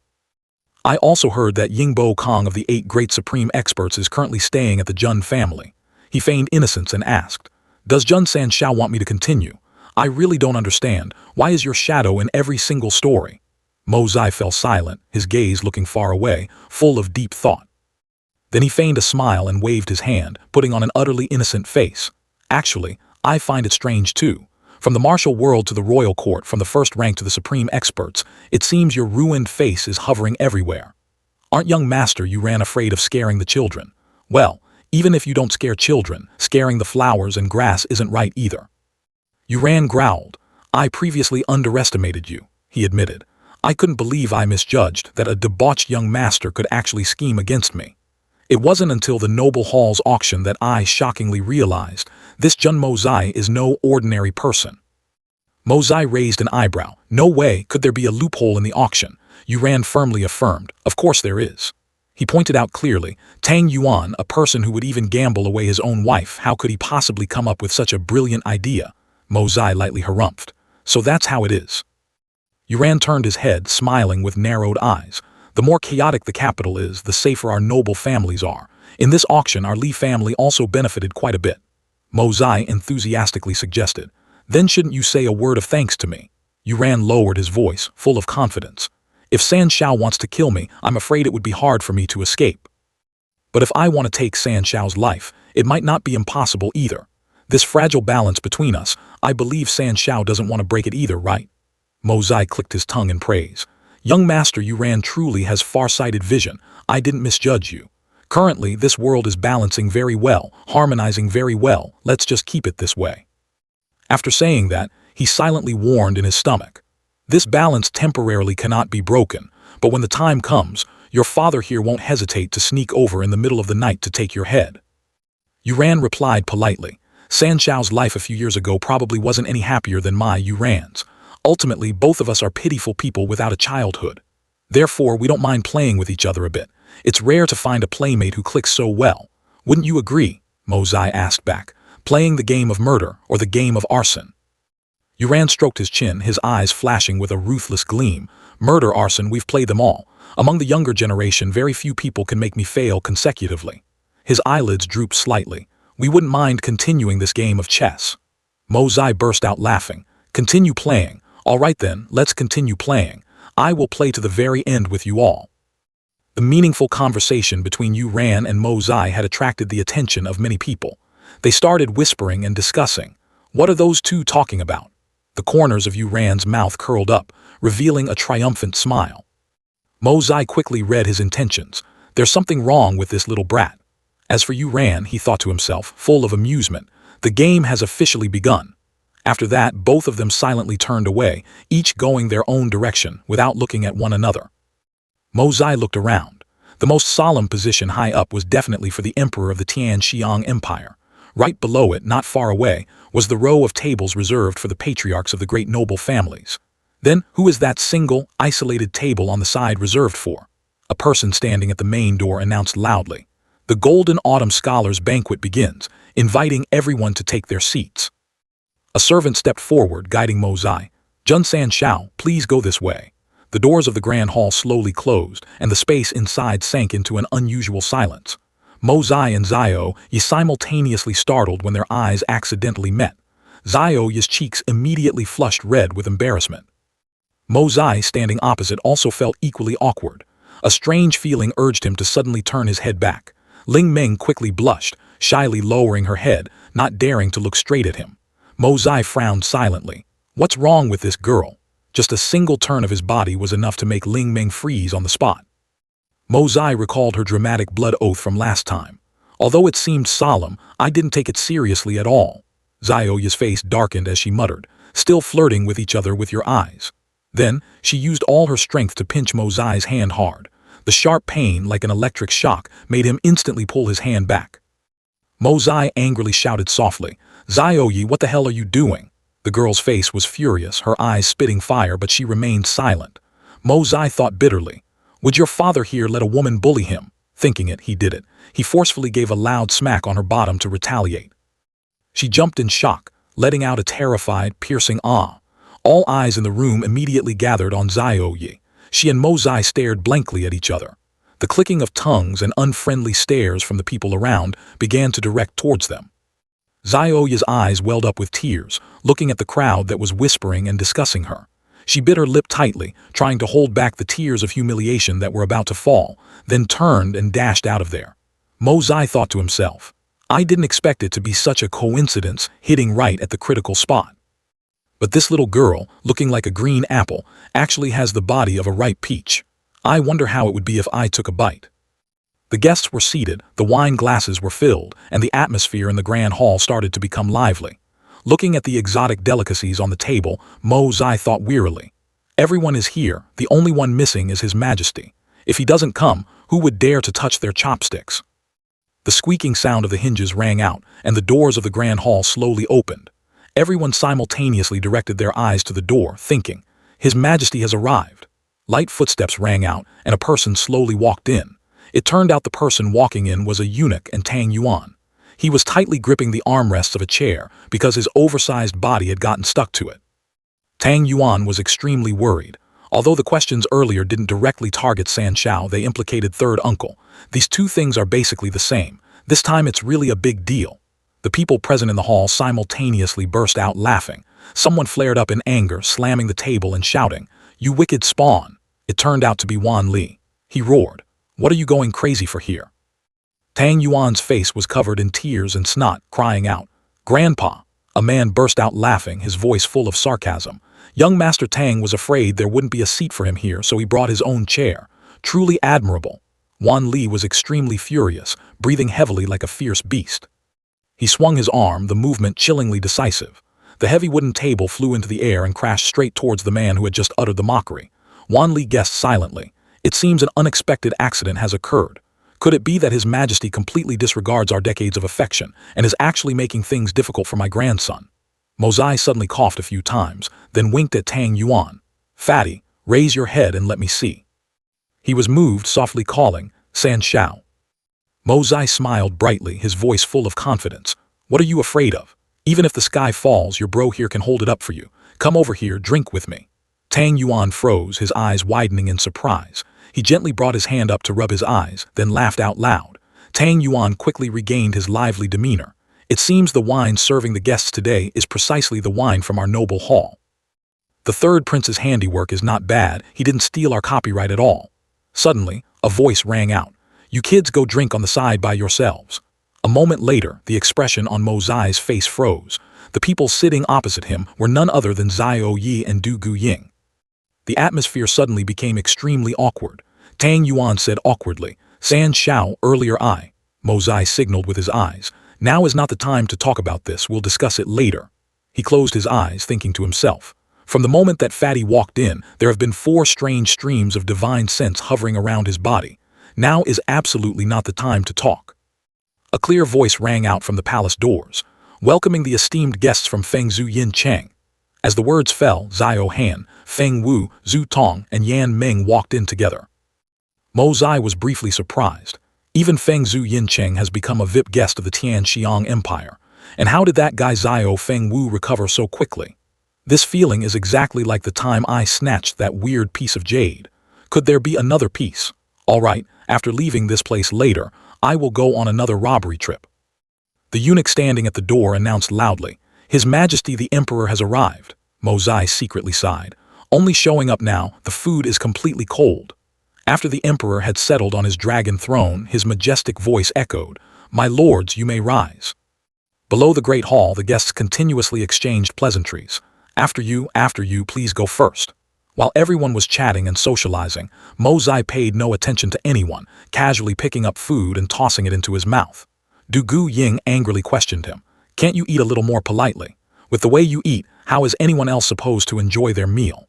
I also heard that Yingbo Kong of the 8 Great Supreme Experts is currently staying at the Jun family. He feigned innocence and asked, "Does Jun San Shao want me to continue? I really don't understand. Why is your shadow in every single story?" Mo Zai fell silent, his gaze looking far away, full of deep thought. Then he feigned a smile and waved his hand, putting on an utterly innocent face. "Actually, I find it strange too. From the martial world to the royal court, from the first rank to the supreme experts, it seems your ruined face is hovering everywhere. Aren't young Master Yuran afraid of scaring the children? Well, even if you don't scare children, scaring the flowers and grass isn't right either." Yuran growled. "I previously underestimated you," he admitted. "I couldn't believe I misjudged that a debauched young master could actually scheme against me. It wasn't until the Noble Hall's auction that I shockingly realized this Jun Mo Zai is no ordinary person." Mo Zai raised an eyebrow. "No way could there be a loophole in the auction," Yuran firmly affirmed. "Of course there is." He pointed out clearly, "Tang Yuan, a person who would even gamble away his own wife, how could he possibly come up with such a brilliant idea?" Mo Zai lightly harumphed. "So that's how it is." Yuran turned his head, smiling with narrowed eyes. "The more chaotic the capital is, the safer our noble families are. In this auction, our Li family also benefited quite a bit," Mo Zai enthusiastically suggested. "Then shouldn't you say a word of thanks to me?" Yuran lowered his voice, full of confidence. "If San Shao wants to kill me, I'm afraid it would be hard for me to escape. But if I want to take San Shao's life, it might not be impossible either. This fragile balance between us, I believe San Shao doesn't want to break it either, right?" Mo Zai clicked his tongue in praise. "Young Master Yuran truly has far-sighted vision. I didn't misjudge you. Currently, this world is balancing very well, harmonizing very well. Let's just keep it this way." After saying that, he silently warned in his stomach. "This balance temporarily cannot be broken, but when the time comes, your father here won't hesitate to sneak over in the middle of the night to take your head." Yuran replied politely. "San Shao's life a few years ago probably wasn't any happier than my Yuran's. Ultimately, both of us are pitiful people without a childhood. Therefore, we don't mind playing with each other a bit. It's rare to find a playmate who clicks so well. Wouldn't you agree?" Mo Zai asked back. "Playing the game of murder or the game of arson?" Yuran stroked his chin, his eyes flashing with a ruthless gleam. "Murder, arson, we've played them all. Among the younger generation, very few people can make me fail consecutively." His eyelids drooped slightly. "We wouldn't mind continuing this game of chess." Mo Zai burst out laughing. "Continue playing. All right then, let's continue playing. I will play to the very end with you all." The meaningful conversation between Yuran and Mo Zai had attracted the attention of many people. They started whispering and discussing. "What are those two talking about?" The corners of Yuran's mouth curled up, revealing a triumphant smile. Mo Zai quickly read his intentions. There's something wrong with this little brat. As for Yuran, he thought to himself, full of amusement, the game has officially begun. After that, both of them silently turned away, each going their own direction, without looking at one another. Mo Zai looked around. The most solemn position high up was definitely for the emperor of the Tianxiang Empire. Right below it, not far away, was the row of tables reserved for the patriarchs of the great noble families. Then, who is that single, isolated table on the side reserved for? A person standing at the main door announced loudly. The Golden Autumn Scholars Banquet begins, inviting everyone to take their seats. A servant stepped forward, guiding Mo Zai. Jun San Shao, please go this way. The doors of the grand hall slowly closed, and the space inside sank into an unusual silence. Mo Zai and Xiao Yi simultaneously startled when their eyes accidentally met. Xiao Yi's cheeks immediately flushed red with embarrassment. Mo Zai, standing opposite, also felt equally awkward. A strange feeling urged him to suddenly turn his head back. Ling Meng quickly blushed, shyly lowering her head, not daring to look straight at him. Mo Zai frowned silently. What's wrong with this girl? Just a single turn of his body was enough to make Ling Meng freeze on the spot. Mo Zai recalled her dramatic blood oath from last time. Although it seemed solemn, I didn't take it seriously at all. Xiao Yi's face darkened as she muttered, still flirting with each other with your eyes. Then, she used all her strength to pinch Mo Zai's hand hard. The sharp pain, like an electric shock, made him instantly pull his hand back. Mo Zai angrily shouted softly, Xiao Yi, what the hell are you doing? The girl's face was furious, her eyes spitting fire, but she remained silent. Mo Zai thought bitterly. Would your father here let a woman bully him? Thinking it, he did it. He forcefully gave a loud smack on her bottom to retaliate. She jumped in shock, letting out a terrified, piercing ah. All eyes in the room immediately gathered on Xiao Yi. She and Mo Zai stared blankly at each other. The clicking of tongues and unfriendly stares from the people around began to direct towards them. Xiao Yi's eyes welled up with tears, looking at the crowd that was whispering and discussing her. She bit her lip tightly, trying to hold back the tears of humiliation that were about to fall, then turned and dashed out of there. Mo Zai thought to himself, I didn't expect it to be such a coincidence, hitting right at the critical spot. But this little girl, looking like a green apple, actually has the body of a ripe peach. I wonder how it would be if I took a bite. The guests were seated, the wine glasses were filled, and the atmosphere in the grand hall started to become lively. Looking at the exotic delicacies on the table, Mo Zai thought wearily. Everyone is here, the only one missing is His Majesty. If he doesn't come, who would dare to touch their chopsticks? The squeaking sound of the hinges rang out, and the doors of the grand hall slowly opened. Everyone simultaneously directed their eyes to the door, thinking, His Majesty has arrived. Light footsteps rang out, and a person slowly walked in. It turned out the person walking in was a eunuch and Tang Yuan. He was tightly gripping the armrests of a chair because his oversized body had gotten stuck to it. Tang Yuan was extremely worried. Although the questions earlier didn't directly target San Shao, they implicated third uncle. These two things are basically the same. This time it's really a big deal. The people present in the hall simultaneously burst out laughing. Someone flared up in anger, slamming the table and shouting, You wicked spawn! It turned out to be Wan Li. He roared, What are you going crazy for here? Tang Yuan's face was covered in tears and snot, crying out, Grandpa! A man burst out laughing, his voice full of sarcasm. Young Master Tang was afraid there wouldn't be a seat for him here, so he brought his own chair. Truly admirable. Wan Li was extremely furious, breathing heavily like a fierce beast. He swung his arm, the movement chillingly decisive. The heavy wooden table flew into the air and crashed straight towards the man who had just uttered the mockery. Wan Li guessed silently. It seems an unexpected accident has occurred. Could it be that His Majesty completely disregards our decades of affection and is actually making things difficult for my grandson? Mo Zai suddenly coughed a few times, then winked at Tang Yuan. Fatty, raise your head and let me see. He was moved, softly calling, San Shao. Mo Zai smiled brightly, his voice full of confidence. What are you afraid of? Even if the sky falls, your bro here can hold it up for you. Come over here, drink with me. Tang Yuan froze, his eyes widening in surprise. He gently brought his hand up to rub his eyes, then laughed out loud. Tang Yuan quickly regained his lively demeanor. It seems the wine serving the guests today is precisely the wine from our noble hall. The third prince's handiwork is not bad, he didn't steal our copyright at all. Suddenly, a voice rang out. You kids go drink on the side by yourselves. A moment later, the expression on Mo Zai's face froze. The people sitting opposite him were none other than Xiao Yi and Du Guying. The atmosphere suddenly became extremely awkward. Tang Yuan said awkwardly, San Shao, earlier I. Mo Zai signaled with his eyes. Now is not the time to talk about this, we'll discuss it later. He closed his eyes, thinking to himself. From the moment that Fatty walked in, there have been 4 strange streams of divine sense hovering around his body. Now is absolutely not the time to talk. A clear voice rang out from the palace doors, welcoming the esteemed guests from Feng Zhu Yin Cheng. As the words fell, Xiao Han, Feng Wu, Zhu Tong, and Yan Meng walked in together. Mo Zai was briefly surprised. Even Feng Zhu Yincheng has become a VIP guest of the Tianxiang Empire. And how did that guy Xiao Feng Wu recover so quickly? This feeling is exactly like the time I snatched that weird piece of jade. Could there be another piece? All right, after leaving this place later, I will go on another robbery trip. The eunuch standing at the door announced loudly, "His Majesty the Emperor has arrived." Mozai secretly sighed. Only showing up now, the food is completely cold. After the Emperor had settled on his dragon throne, his majestic voice echoed, "My lords, you may rise." Below the great hall, the guests continuously exchanged pleasantries. After you, please go first." While everyone was chatting and socializing, Mozai paid no attention to anyone, casually picking up food and tossing it into his mouth. Du Ying angrily questioned him, "Can't you eat a little more politely? With the way you eat, how is anyone else supposed to enjoy their meal?"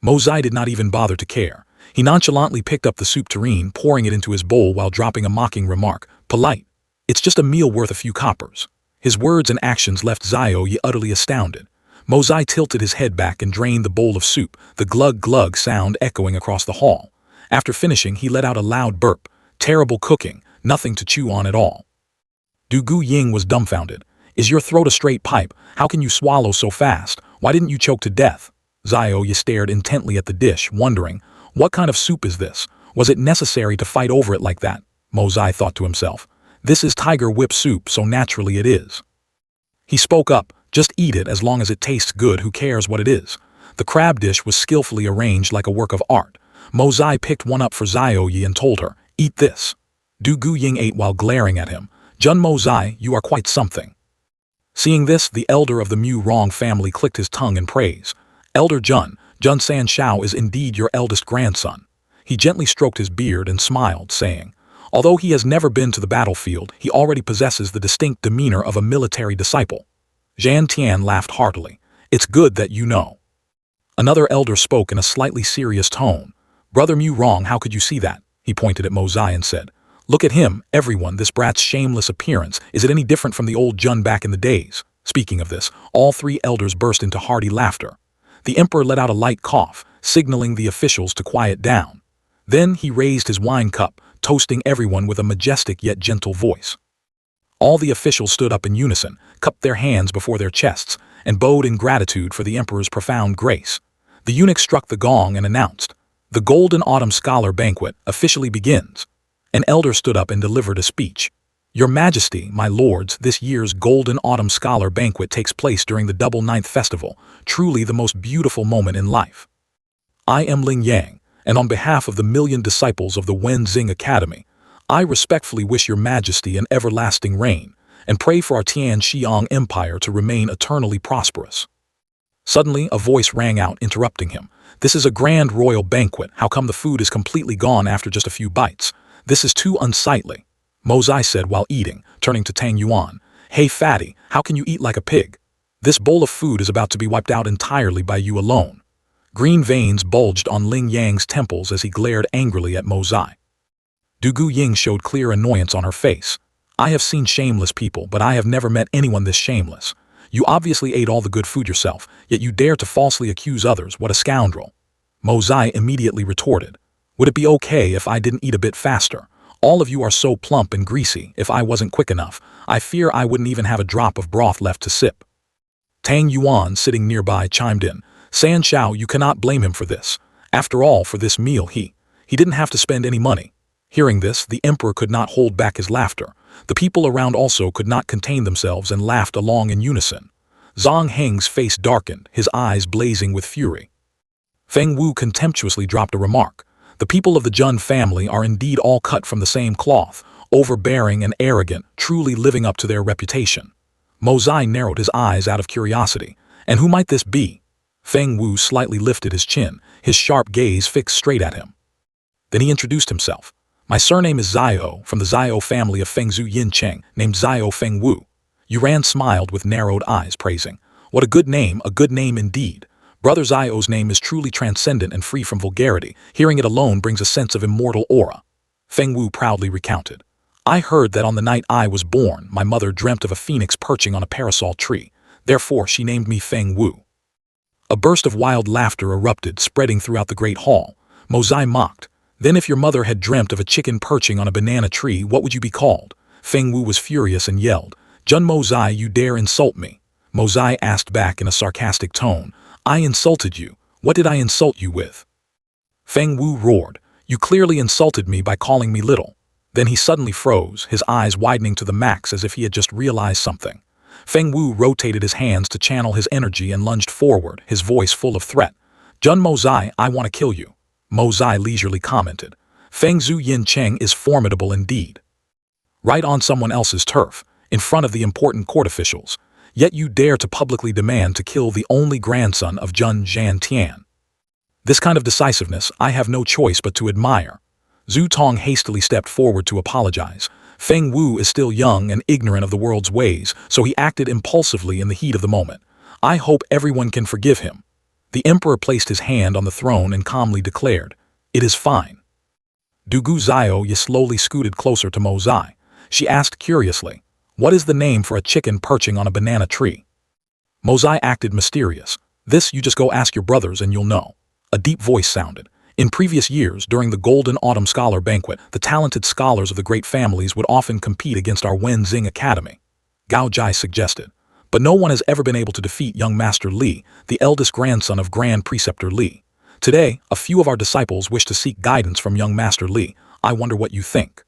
Mozai did not even bother to care. He nonchalantly picked up the soup tureen, pouring it into his bowl while dropping a mocking remark, "Polite? It's just a meal worth a few coppers." His words and actions left Xiao Yi utterly astounded. Mozai tilted his head back and drained the bowl of soup, the glug-glug sound echoing across the hall. After finishing, he let out a loud burp. Terrible cooking, nothing to chew on at all. Du Ying was dumbfounded. "Is your throat a straight pipe? How can you swallow so fast? Why didn't you choke to death?" Xiao Yi stared intently at the dish, wondering, what kind of soup is this? Was it necessary to fight over it like that? Mozai thought to himself. This is tiger whip soup, so naturally it is. He spoke up, "Just eat it as long as it tastes good, who cares what it is." The crab dish was skillfully arranged like a work of art. Mozai picked one up for Xiao Yi and told her, "Eat this." Du Ying ate while glaring at him. "Jun Mozai, you are quite something." Seeing this, the elder of the Mu Rong family clicked his tongue in praise. "Elder Jun San Shao is indeed your eldest grandson." He gently stroked his beard and smiled, saying, "Although he has never been to the battlefield, he already possesses the distinct demeanor of a military disciple." Zhan Tian laughed heartily. "It's good that you know." Another elder spoke in a slightly serious tone. "Brother Mu Rong, how could you see that?" He pointed at Mozai and said, "Look at him, everyone, this brat's shameless appearance. Is it any different from the old Jun back in the days?" Speaking of this, all three elders burst into hearty laughter. The emperor let out a light cough, signaling the officials to quiet down. Then he raised his wine cup, toasting everyone with a majestic yet gentle voice. All the officials stood up in unison, cupped their hands before their chests, and bowed in gratitude for the emperor's profound grace. The eunuch struck the gong and announced, "The Golden Autumn Scholar Banquet officially begins." An elder stood up and delivered a speech. "Your Majesty, my lords, this year's Golden Autumn Scholar Banquet takes place during the Double Ninth Festival, truly the most beautiful moment in life. I am Ling Yang, and on behalf of the million disciples of the Wenzing Academy, I respectfully wish your Majesty an everlasting reign, and pray for our Tianxiang Empire to remain eternally prosperous." Suddenly, a voice rang out, interrupting him. "This is a grand royal banquet. How come the food is completely gone after just a few bites? This is too unsightly." Mozai said while eating, turning to Tang Yuan, "Hey fatty, how can you eat like a pig? This bowl of food is about to be wiped out entirely by you alone." Green veins bulged on Ling Yang's temples as he glared angrily at Mozai. Du Ying showed clear annoyance on her face. "I have seen shameless people, but I have never met anyone this shameless. You obviously ate all the good food yourself, yet you dare to falsely accuse others. What a scoundrel." Mozai immediately retorted, "Would it be okay if I didn't eat a bit faster? All of you are so plump and greasy. If I wasn't quick enough, I fear I wouldn't even have a drop of broth left to sip." Tang Yuan, sitting nearby, chimed in, "San Shao, you cannot blame him for this. After all, for this meal he didn't have to spend any money." Hearing this, the emperor could not hold back his laughter. The people around also could not contain themselves and laughed along in unison. Zhang Heng's face darkened, his eyes blazing with fury. Feng Wu contemptuously dropped a remark. The people of the Jun family are indeed all cut from the same cloth, overbearing and arrogant, truly living up to their reputation. Mozai narrowed his eyes out of curiosity. And who might this be? Feng Wu slightly lifted his chin, his sharp gaze fixed straight at him. Then he introduced himself. "My surname is Xiao, from the Xiao family of Feng Zhu Yincheng, named Xiao Feng Wu." Yuran smiled with narrowed eyes, praising, "What a good name indeed. Brother Xiao's name is truly transcendent and free from vulgarity. Hearing it alone brings a sense of immortal aura." Feng Wu proudly recounted, "I heard that on the night I was born, my mother dreamt of a phoenix perching on a parasol tree. Therefore, she named me Feng Wu." A burst of wild laughter erupted, spreading throughout the great hall. Mozai mocked, Then if your mother had dreamt of a chicken perching on a banana tree, what would you be called? Feng Wu was furious and yelled, Jun Mozai, you dare insult me? Mozai asked back in a sarcastic tone, I insulted you. What did I insult you with? Feng Wu roared, you clearly insulted me by calling me little. Then he suddenly froze, his eyes widening to the max as if he had just realized something. Feng Wu rotated his hands to channel his energy and lunged forward, his voice full of threat. Jun Mozai, I want to kill you. Mozai leisurely commented. Feng Zhu Yin Cheng is formidable indeed. Right on someone else's turf, in front of the important court officials. Yet you dare to publicly demand to kill the only grandson of Jun Zhan Tian. This kind of decisiveness I have no choice but to admire. Zhu Tong hastily stepped forward to apologize. Feng Wu is still young and ignorant of the world's ways, so he acted impulsively in the heat of the moment. I hope everyone can forgive him. The emperor placed his hand on the throne and calmly declared, It is fine. Dugu Zio Ye slowly scooted closer to Mozai. She asked curiously, What is the name for a chicken perching on a banana tree? Mozai acted mysterious. This you just go ask your brothers and you'll know. A deep voice sounded. In previous years, during the Golden Autumn Scholar Banquet, the talented scholars of the great families would often compete against our Wenzing Academy. Gao Jai suggested. But no one has ever been able to defeat young Master Li, the eldest grandson of Grand Preceptor Li. Today, a few of our disciples wish to seek guidance from young Master Li. I wonder what you think.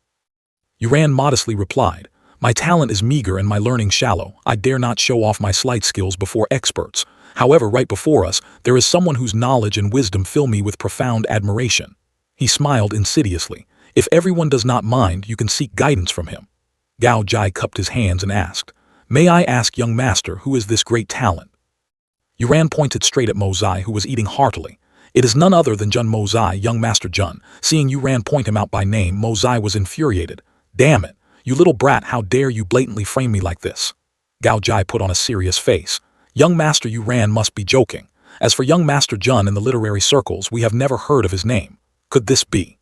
Yuran modestly replied, My talent is meager and my learning shallow. I dare not show off my slight skills before experts. However, right before us, there is someone whose knowledge and wisdom fill me with profound admiration. He smiled insidiously. If everyone does not mind, you can seek guidance from him. Gao Jai cupped his hands and asked, May I ask, young master, who is this great talent? Yuran pointed straight at Mozai, who was eating heartily. It is none other than Jun Mozai, young Master Jun. Seeing Yuran point him out by name, Mozai was infuriated. Damn it, you little brat, how dare you blatantly frame me like this? Gao Jai put on a serious face. Young Master Yuran must be joking. As for young Master Jun in the literary circles, we have never heard of his name. Could this be?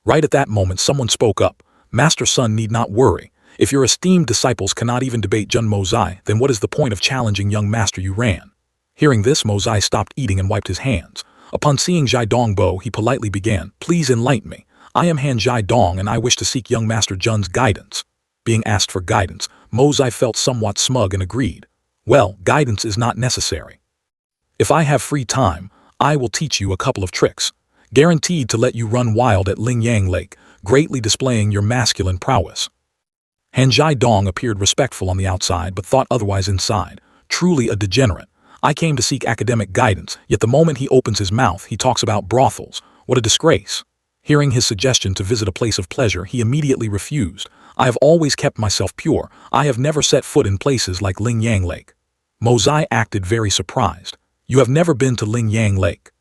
Right at that moment, someone spoke up. Master Sun need not worry. If your esteemed disciples cannot even debate Jun Mozai, then what is the point of challenging young Master Yuran? Hearing this, Mozai stopped eating and wiped his hands. Upon seeing Zhai Dongbo, he politely began, Please enlighten me. I am Han Zhai Dong and I wish to seek young Master Jun's guidance. Being asked for guidance, Mozai felt somewhat smug and agreed. Well, guidance is not necessary. If I have free time, I will teach you a couple of tricks, guaranteed to let you run wild at Lingyang Lake, greatly displaying your masculine prowess. Han Zhai Dong appeared respectful on the outside but thought otherwise inside. Truly a degenerate. I came to seek academic guidance, yet the moment he opens his mouth, he talks about brothels. What a disgrace. Hearing his suggestion to visit a place of pleasure, he immediately refused. I have always kept myself pure. I have never set foot in places like Lingyang Lake. Mozai acted very surprised. You have never been to Lingyang Lake?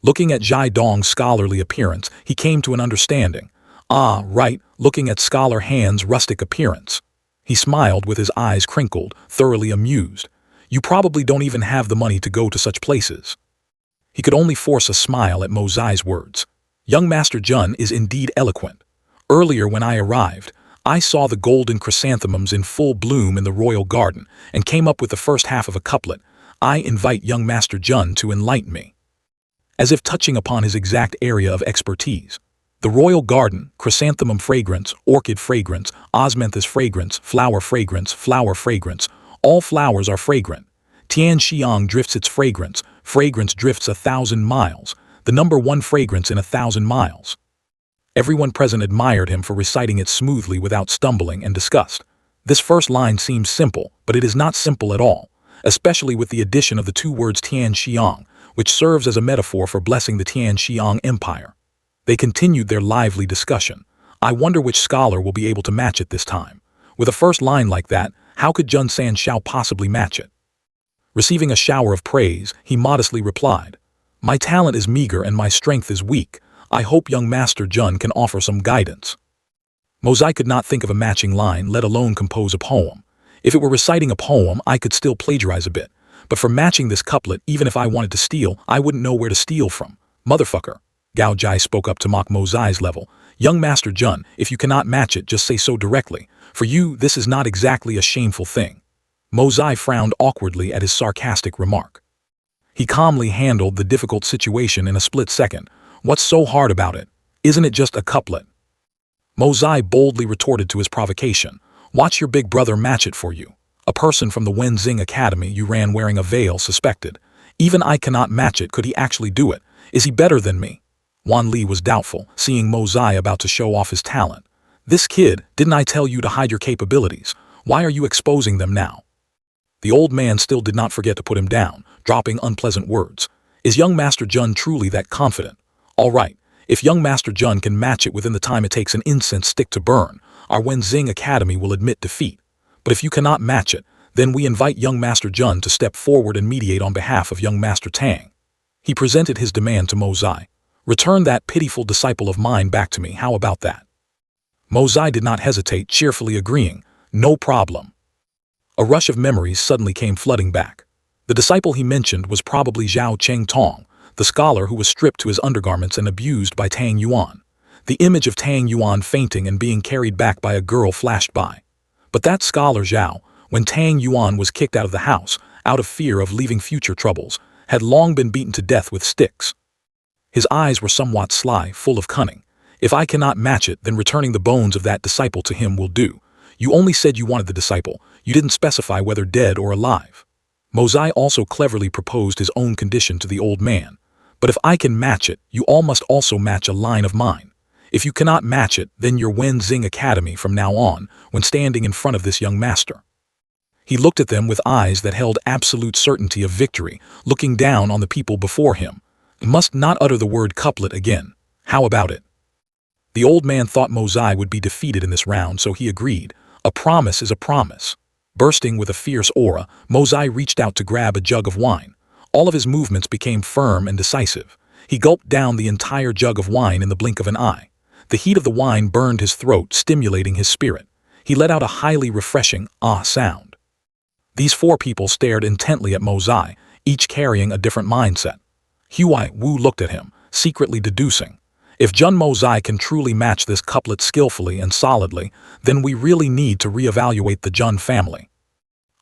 Looking at Zhai Dong's scholarly appearance, he came to an understanding. Ah, right, looking at Scholar Han's rustic appearance. He smiled with his eyes crinkled, thoroughly amused. You probably don't even have the money to go to such places. He could only force a smile at Mozai's words. Young Master Jun is indeed eloquent. Earlier when I arrived, I saw the golden chrysanthemums in full bloom in the royal garden and came up with the first half of a couplet. I invite young Master Jun to enlighten me. As if touching upon his exact area of expertise. The royal garden, chrysanthemum fragrance, orchid fragrance, osmanthus fragrance, flower fragrance, all flowers are fragrant. Tian Xiang drifts its fragrance drifts 1,000 miles, the number one fragrance in 1,000 miles. Everyone present admired him for reciting it smoothly without stumbling and disgust. This first line seems simple, but it is not simple at all, especially with the addition of the two words Tian Xiang, which serves as a metaphor for blessing the Tian Xiang Empire. They continued their lively discussion. I wonder which scholar will be able to match it this time. With a first line like that, how could Jun San Shao possibly match it? Receiving a shower of praise, he modestly replied, My talent is meager and my strength is weak. I hope young Master Jun can offer some guidance. Mozai could not think of a matching line, let alone compose a poem. If it were reciting a poem, I could still plagiarize a bit. But for matching this couplet, even if I wanted to steal, I wouldn't know where to steal from. Motherfucker. Gao Jai spoke up to mock Mozai's level. Young Master Jun, if you cannot match it, just say so directly. For you, this is not exactly a shameful thing. Mozai frowned awkwardly at his sarcastic remark. He calmly handled the difficult situation in a split second. What's so hard about it? Isn't it just a couplet? Mozai boldly retorted to his provocation. Watch your big brother match it for you. A person from the Wenzing Academy you ran wearing a veil suspected. Even I cannot match it. Could he actually do it? Is he better than me? Wan Li was doubtful, seeing Mozai about to show off his talent. This kid, didn't I tell you to hide your capabilities? Why are you exposing them now? The old man still did not forget to put him down, dropping unpleasant words. Is young Master Jun truly that confident? All right, if young Master Jun can match it within the time it takes an incense stick to burn, our Wenzing Academy will admit defeat. But if you cannot match it, then we invite young Master Jun to step forward and mediate on behalf of young Master Tang. He presented his demand to Mozai. Return that pitiful disciple of mine back to me, how about that? Mozai did not hesitate, cheerfully agreeing, no problem. A rush of memories suddenly came flooding back. The disciple he mentioned was probably Zhao Cheng Tong, the scholar who was stripped to his undergarments and abused by Tang Yuan. The image of Tang Yuan fainting and being carried back by a girl flashed by. But that scholar Zhao, when Tang Yuan was kicked out of the house, out of fear of leaving future troubles, had long been beaten to death with sticks. His eyes were somewhat sly, full of cunning. If I cannot match it, then returning the bones of that disciple to him will do. You only said you wanted the disciple. You didn't specify whether dead or alive. Mozai also cleverly proposed his own condition to the old man. But if I can match it, you all must also match a line of mine. If you cannot match it, then your Wenzing Academy from now on, when standing in front of this young master. He looked at them with eyes that held absolute certainty of victory, looking down on the people before him. He must not utter the word couplet again. How about it? The old man thought Mozai would be defeated in this round, so he agreed. A promise is a promise. Bursting with a fierce aura, Mozai reached out to grab a jug of wine. All of his movements became firm and decisive. He gulped down the entire jug of wine in the blink of an eye. The heat of the wine burned his throat, stimulating his spirit. He let out a highly refreshing ah sound. These four people stared intently at Mozai, each carrying a different mindset. Huai Wu looked at him, secretly deducing, if Jun Mozai can truly match this couplet skillfully and solidly, then we really need to reevaluate the Jun family.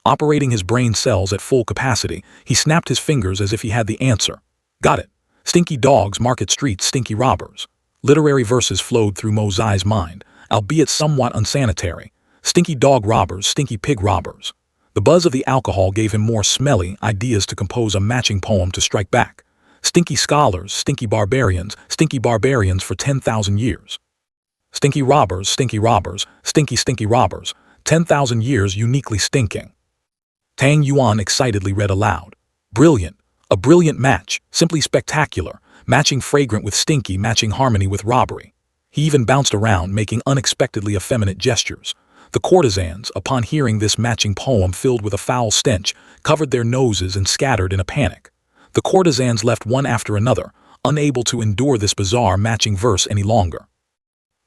Operating his brain cells at full capacity, he snapped his fingers as if he had the answer. Got it. Stinky dogs, market streets, stinky robbers. Literary verses flowed through Mozai's mind, albeit somewhat unsanitary. Stinky dog robbers, stinky pig robbers. The buzz of the alcohol gave him more smelly ideas to compose a matching poem to strike back. Stinky scholars, stinky barbarians for 10,000 years. Stinky robbers, stinky robbers, 10,000 years uniquely stinking. Tang Yuan excitedly read aloud. Brilliant, a brilliant match, simply spectacular, matching fragrant with stinky, matching harmony with robbery. He even bounced around, making unexpectedly effeminate gestures. The courtesans, upon hearing this matching poem filled with a foul stench, covered their noses and scattered in a panic. The courtesans left one after another, unable to endure this bizarre matching verse any longer.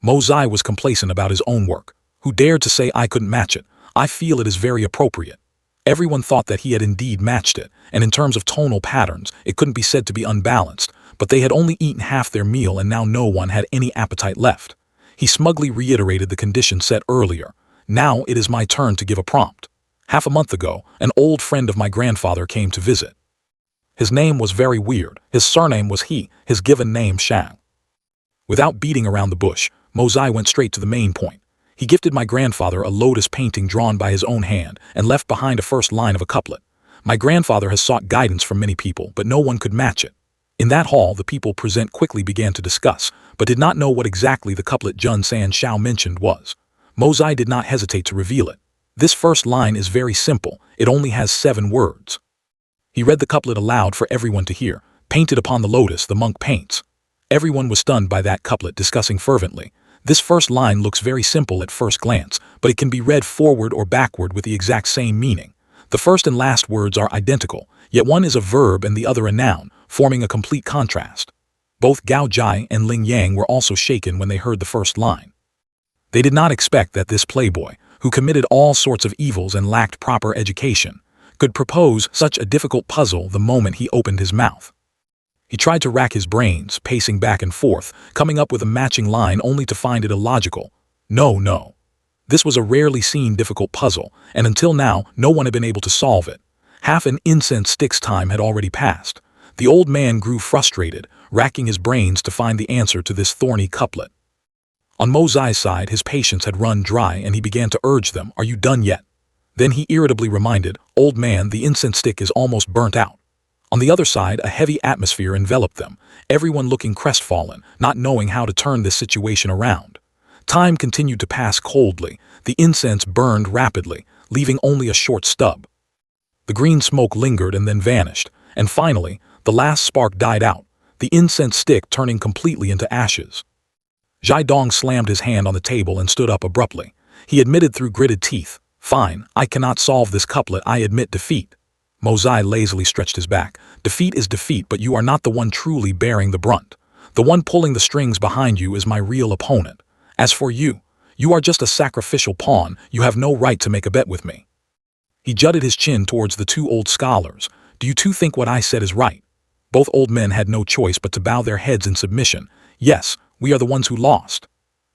Mozai was complacent about his own work. Who dared to say I couldn't match it? I feel it is very appropriate. Everyone thought that he had indeed matched it, and in terms of tonal patterns, it couldn't be said to be unbalanced, but they had only eaten half their meal and now no one had any appetite left. He smugly reiterated the condition set earlier. Now it is my turn to give a prompt. Half a month ago, an old friend of my grandfather came to visit. His name was very weird. His surname was He, his given name Shang. Without beating around the bush, Mozai went straight to the main point. He gifted my grandfather a lotus painting drawn by his own hand and left behind a first line of a couplet. My grandfather has sought guidance from many people, but no one could match it. In that hall, the people present quickly began to discuss, but did not know what exactly the couplet Jun San Shao mentioned was. Mozai did not hesitate to reveal it. This first line is very simple. It only has 7 words. He read the couplet aloud for everyone to hear. Painted upon the lotus, the monk paints. Everyone was stunned by that couplet, discussing fervently. This first line looks very simple at first glance, but it can be read forward or backward with the exact same meaning. The first and last words are identical, yet one is a verb and the other a noun, forming a complete contrast. Both Gao Jai and Ling Yang were also shaken when they heard the first line. They did not expect that this playboy, who committed all sorts of evils and lacked proper education, could propose such a difficult puzzle the moment he opened his mouth. He tried to rack his brains, pacing back and forth, coming up with a matching line only to find it illogical. No. This was a rarely seen difficult puzzle, and until now, no one had been able to solve it. Half an incense stick's time had already passed. The old man grew frustrated, racking his brains to find the answer to this thorny couplet. On Mo Zai's side, his patience had run dry and he began to urge them, "Are you done yet?" Then he irritably reminded, "Old man, the incense stick is almost burnt out." On the other side, a heavy atmosphere enveloped them, everyone looking crestfallen, not knowing how to turn this situation around. Time continued to pass coldly, the incense burned rapidly, leaving only a short stub. The green smoke lingered and then vanished, and finally, the last spark died out, the incense stick turning completely into ashes. Zhai Dong slammed his hand on the table and stood up abruptly. He admitted through gritted teeth, "Fine, I cannot solve this couplet, I admit defeat." Mo Zai lazily stretched his back. "Defeat is defeat, but you are not the one truly bearing the brunt. The one pulling the strings behind you is my real opponent. As for you, you are just a sacrificial pawn, you have no right to make a bet with me." He jutted his chin towards the two old scholars. "Do you two think what I said is right?" Both old men had no choice but to bow their heads in submission. "Yes, we are the ones who lost."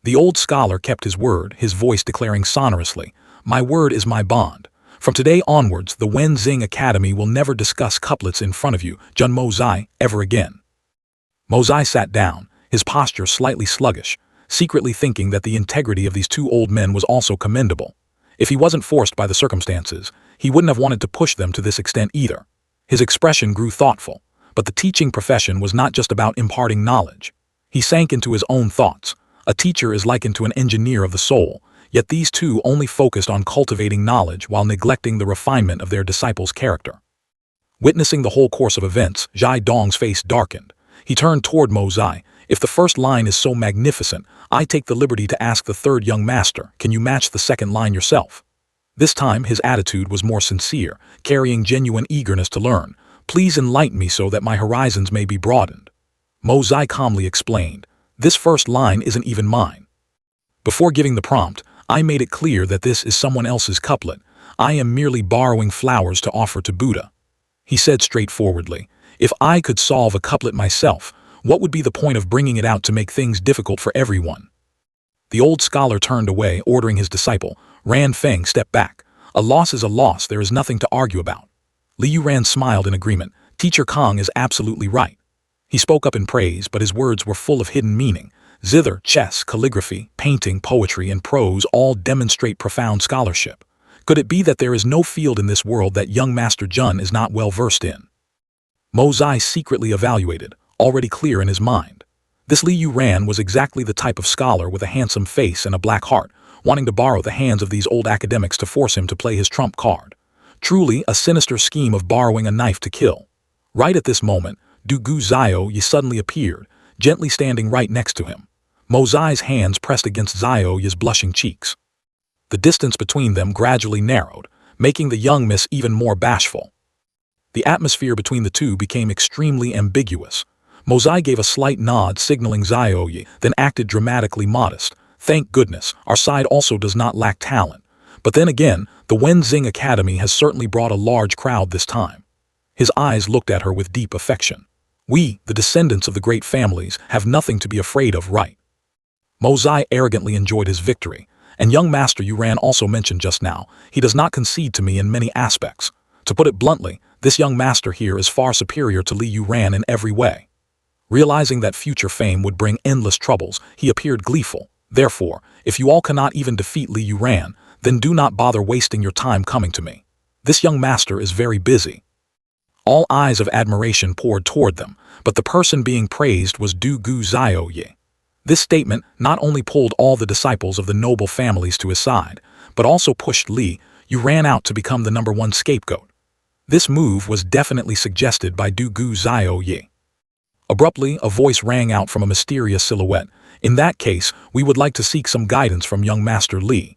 The old scholar kept his word, his voice declaring sonorously, "My word is my bond. From today onwards, the Wenzing Academy will never discuss couplets in front of you, Jun Mo Zai, ever again." Mo Zai sat down, his posture slightly sluggish, secretly thinking that the integrity of these two old men was also commendable. If he wasn't forced by the circumstances, he wouldn't have wanted to push them to this extent either. His expression grew thoughtful, but the teaching profession was not just about imparting knowledge. He sank into his own thoughts. A teacher is likened to an engineer of the soul, yet these two only focused on cultivating knowledge while neglecting the refinement of their disciples' character. Witnessing the whole course of events, Zhai Dong's face darkened. He turned toward Mo Zai. "If the first line is so magnificent, I take the liberty to ask the third young master, can you match the second line yourself?" This time his attitude was more sincere, carrying genuine eagerness to learn. "Please enlighten me so that my horizons may be broadened." Mo Zai calmly explained, "This first line isn't even mine. Before giving the prompt, I made it clear that this is someone else's couplet. I am merely borrowing flowers to offer to Buddha." He said straightforwardly, "If I could solve a couplet myself, what would be the point of bringing it out to make things difficult for everyone?" The old scholar turned away, ordering his disciple, "Ran Feng, step back. A loss is a loss, there is nothing to argue about." Li Yuran smiled in agreement. "Teacher Kong is absolutely right." He spoke up in praise, but his words were full of hidden meaning. Zither, chess, calligraphy, painting, poetry, and prose all demonstrate profound scholarship. Could it be that there is no field in this world that young Master Jun is not well versed in? Mo Zai secretly evaluated, already clear in his mind. This Li Yuran was exactly the type of scholar with a handsome face and a black heart, wanting to borrow the hands of these old academics to force him to play his trump card. Truly a sinister scheme of borrowing a knife to kill. Right at this moment, Du Gu Zio Yi suddenly appeared, gently standing right next to him. Mo Zai's hands pressed against Zio Yi's blushing cheeks. The distance between them gradually narrowed, making the young miss even more bashful. The atmosphere between the two became extremely ambiguous. Mo Zai gave a slight nod signaling Zio Yi, then acted dramatically modest. "Thank goodness, our side also does not lack talent. But then again, the Wenzing Academy has certainly brought a large crowd this time." His eyes looked at her with deep affection. "We, the descendants of the great families, have nothing to be afraid of, right?" Mo Zai arrogantly enjoyed his victory, and young Master Yuran also mentioned just now, he does not concede to me in many aspects. To put it bluntly, this young master here is far superior to Li Yuran in every way. Realizing that future fame would bring endless troubles, he appeared gleeful. "Therefore, if you all cannot even defeat Li Yuran, then do not bother wasting your time coming to me. This young master is very busy." All eyes of admiration poured toward them, but the person being praised was Du Gu Zio Yi. This statement not only pulled all the disciples of the noble families to his side, but also pushed Li Yuran out to become the #1 scapegoat. This move was definitely suggested by Du Gu Zio Yi. Abruptly, a voice rang out from a mysterious silhouette. "In that case, we would like to seek some guidance from young Master Li."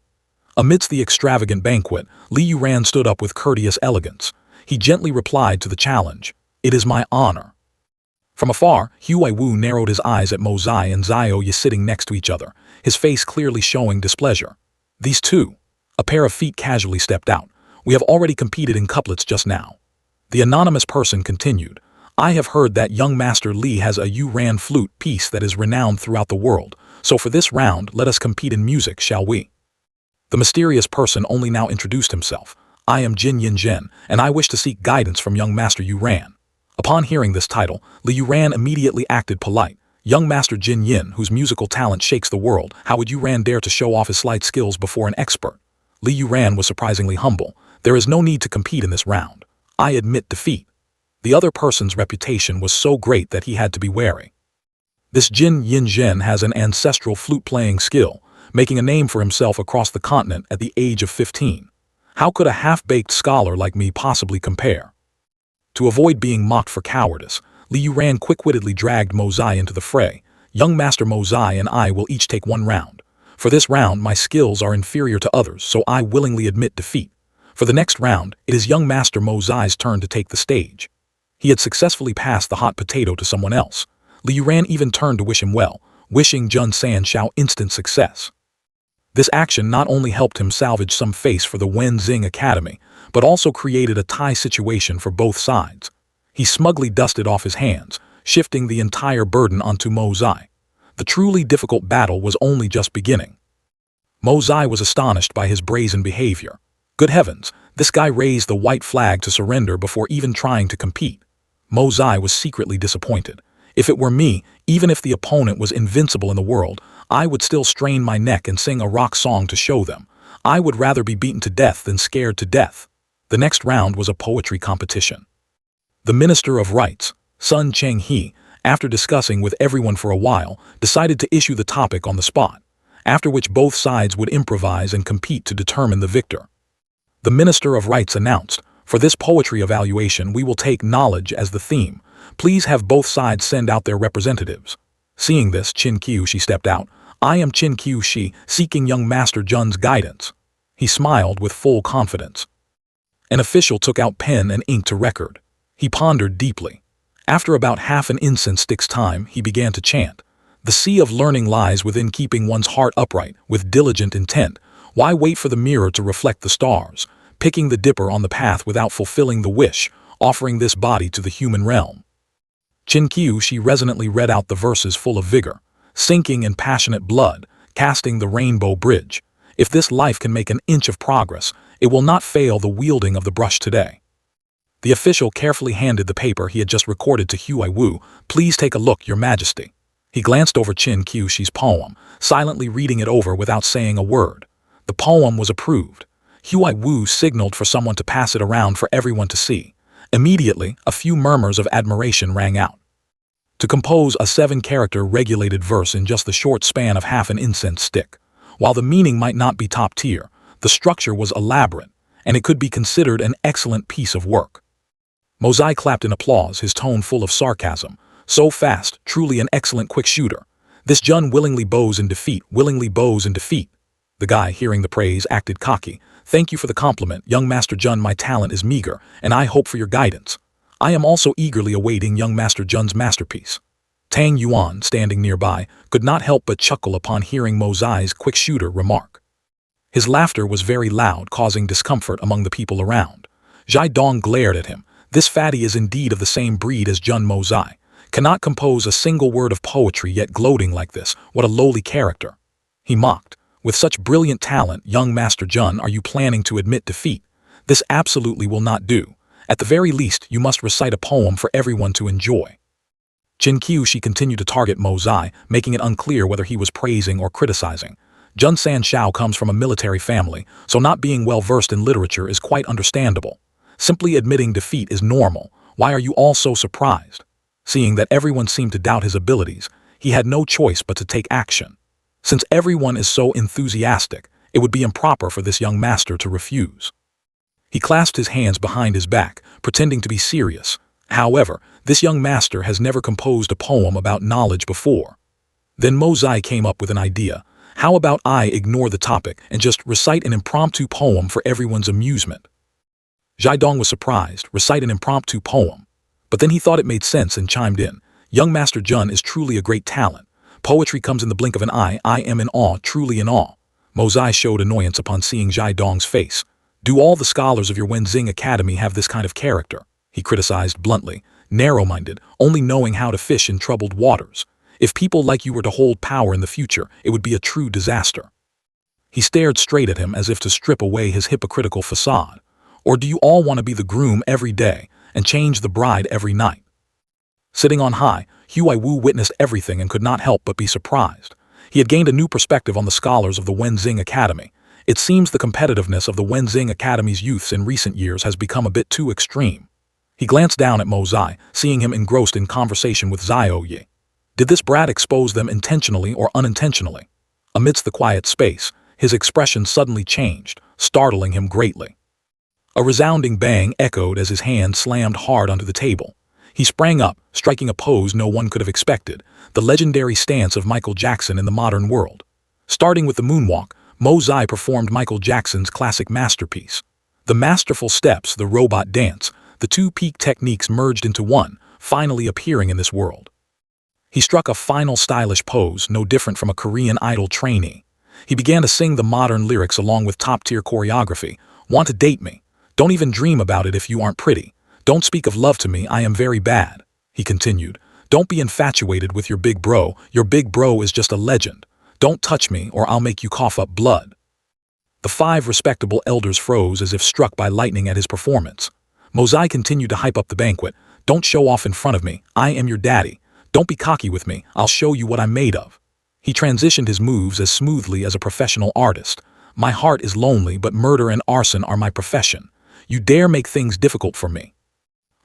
Amidst the extravagant banquet, Li Yuran stood up with courteous elegance. He gently replied to the challenge, "It is my honor." From afar, Huai Wu narrowed his eyes at Mo Zai and Zio Yi sitting next to each other, his face clearly showing displeasure. These two. A pair of feet casually stepped out. "We have already competed in couplets just now." The anonymous person continued, "I have heard that young Master Li has a Yuran flute piece that is renowned throughout the world, so for this round let us compete in music, shall we?" The mysterious person only now introduced himself. "I am Jin Yin Zhen, and I wish to seek guidance from young Master Yuran." Upon hearing this title, Li Yuran immediately acted polite. Young Master Jin Yin, whose musical talent shakes the world, how would Yuran dare to show off his slight skills before an expert? Li Yuran was surprisingly humble. There is no need to compete in this round. I admit defeat. The other person's reputation was so great that he had to be wary. This Jin Yin Zhen has an ancestral flute-playing skill, making a name for himself across the continent at the age of 15. How could a half-baked scholar like me possibly compare? To avoid being mocked for cowardice, Li Yuran quick-wittedly dragged Mozai into the fray. Young Master Mozai and I will each take one round. For this round, my skills are inferior to others, so I willingly admit defeat. For the next round, it is young Master Mozai's turn to take the stage. He had successfully passed the hot potato to someone else. Li Yuran even turned to wish him well, wishing Jun Sanshao instant success. This action not only helped him salvage some face for the Wenzing Academy, but also created a tie situation for both sides. He smugly dusted off his hands, shifting the entire burden onto Mozai. The truly difficult battle was only just beginning. Mozai was astonished by his brazen behavior. Good heavens, this guy raised the white flag to surrender before even trying to compete. Mozai was secretly disappointed. If it were me, even if the opponent was invincible in the world, I would still strain my neck and sing a rock song to show them. I would rather be beaten to death than scared to death. The next round was a poetry competition. The Minister of Rites, Sun Cheng-he, after discussing with everyone for a while, decided to issue the topic on the spot, after which both sides would improvise and compete to determine the victor. The Minister of Rites announced, "For this poetry evaluation we will take knowledge as the theme. Please have both sides send out their representatives." Seeing this, Qin Qiushi stepped out. "I am Qin Qiushi, seeking young Master Jun's guidance." He smiled with full confidence. An official took out pen and ink to record. He pondered deeply. After about half an incense stick's time, he began to chant. The sea of learning lies within keeping one's heart upright, with diligent intent. Why wait for the mirror to reflect the stars? Picking the dipper on the path without fulfilling the wish, offering this body to the human realm. Qin Qiushi resonantly read out the verses full of vigor. Sinking in passionate blood, casting the rainbow bridge. If this life can make an inch of progress, it will not fail the wielding of the brush today. The official carefully handed the paper he had just recorded to Huai Wu. "Please take a look, Your Majesty." He glanced over Qin Qiushi's poem, silently reading it over without saying a word. The poem was approved. Huai Wu signaled for someone to pass it around for everyone to see. Immediately, a few murmurs of admiration rang out. To compose a 7-character regulated verse in just the short span of half an incense stick, while the meaning might not be top tier, the structure was elaborate, and it could be considered an excellent piece of work. Mozai clapped in applause, his tone full of sarcasm. "So fast, truly an excellent quick shooter. This Jun willingly bows in defeat, willingly bows in defeat." The guy, hearing the praise, acted cocky. "Thank you for the compliment, young Master Jun. My talent is meager, and I hope for your guidance. I am also eagerly awaiting young Master Jun's masterpiece." Tang Yuan, standing nearby, could not help but chuckle upon hearing Mozai's quick shooter remark. His laughter was very loud, causing discomfort among the people around. Zhai Dong glared at him. This fatty is indeed of the same breed as Jun Mozai. Cannot compose a single word of poetry yet gloating like this. What a lowly character. He mocked. "With such brilliant talent, young Master Jun, are you planning to admit defeat? This absolutely will not do. At the very least, you must recite a poem for everyone to enjoy." Qin Qiushi continued to target Mozai, making it unclear whether he was praising or criticizing. Jun Sanshao comes from a military family, so not being well-versed in literature is quite understandable. Simply admitting defeat is normal. Why are you all so surprised? Seeing that everyone seemed to doubt his abilities, he had no choice but to take action. Since everyone is so enthusiastic, it would be improper for this young master to refuse. He clasped his hands behind his back, pretending to be serious. However, this young master has never composed a poem about knowledge before. Then Mozai came up with an idea. How about I ignore the topic and just recite an impromptu poem for everyone's amusement? Zhai Dong was surprised, recite an impromptu poem. But then he thought it made sense and chimed in. Young Master Jun is truly a great talent. Poetry comes in the blink of an eye. I am in awe, truly in awe. Mozai showed annoyance upon seeing Zhai Dong's face. Do all the scholars of your Wenzing Academy have this kind of character? He criticized bluntly. Narrow-minded, only knowing how to fish in troubled waters. If people like you were to hold power in the future, it would be a true disaster. He stared straight at him as if to strip away his hypocritical facade. Or do you all want to be the groom every day, and change the bride every night. Sitting on high, Huai-Wu witnessed everything and could not help but be surprised. He had gained a new perspective on the scholars of the Wenzing Academy. It seems the competitiveness of the Wenzing Academy's youths in recent years has become a bit too extreme. He glanced down at Mo Zai, seeing him engrossed in conversation with Zhao Yi. Did this brat expose them intentionally or unintentionally? Amidst the quiet space, his expression suddenly changed, startling him greatly. A resounding bang echoed as his hand slammed hard onto the table. He sprang up, striking a pose no one could have expected, the legendary stance of Michael Jackson in the modern world. Starting with the moonwalk, Mo Zai performed Michael Jackson's classic masterpiece. The masterful steps, the robot dance, the two peak techniques merged into one, finally appearing in this world. He struck a final stylish pose, no different from a Korean Idol trainee. He began to sing the modern lyrics along with top-tier choreography. Want to date me? Don't even dream about it if you aren't pretty. Don't speak of love to me, I am very bad. He continued. Don't be infatuated with your big bro is just a legend. Don't touch me or I'll make you cough up blood. The 5 respectable elders froze as if struck by lightning at his performance. Mo Zai continued to hype up the banquet. Don't show off in front of me, I am your daddy. Don't be cocky with me, I'll show you what I'm made of. He transitioned his moves as smoothly as a professional artist. My heart is lonely, but murder and arson are my profession. You dare make things difficult for me.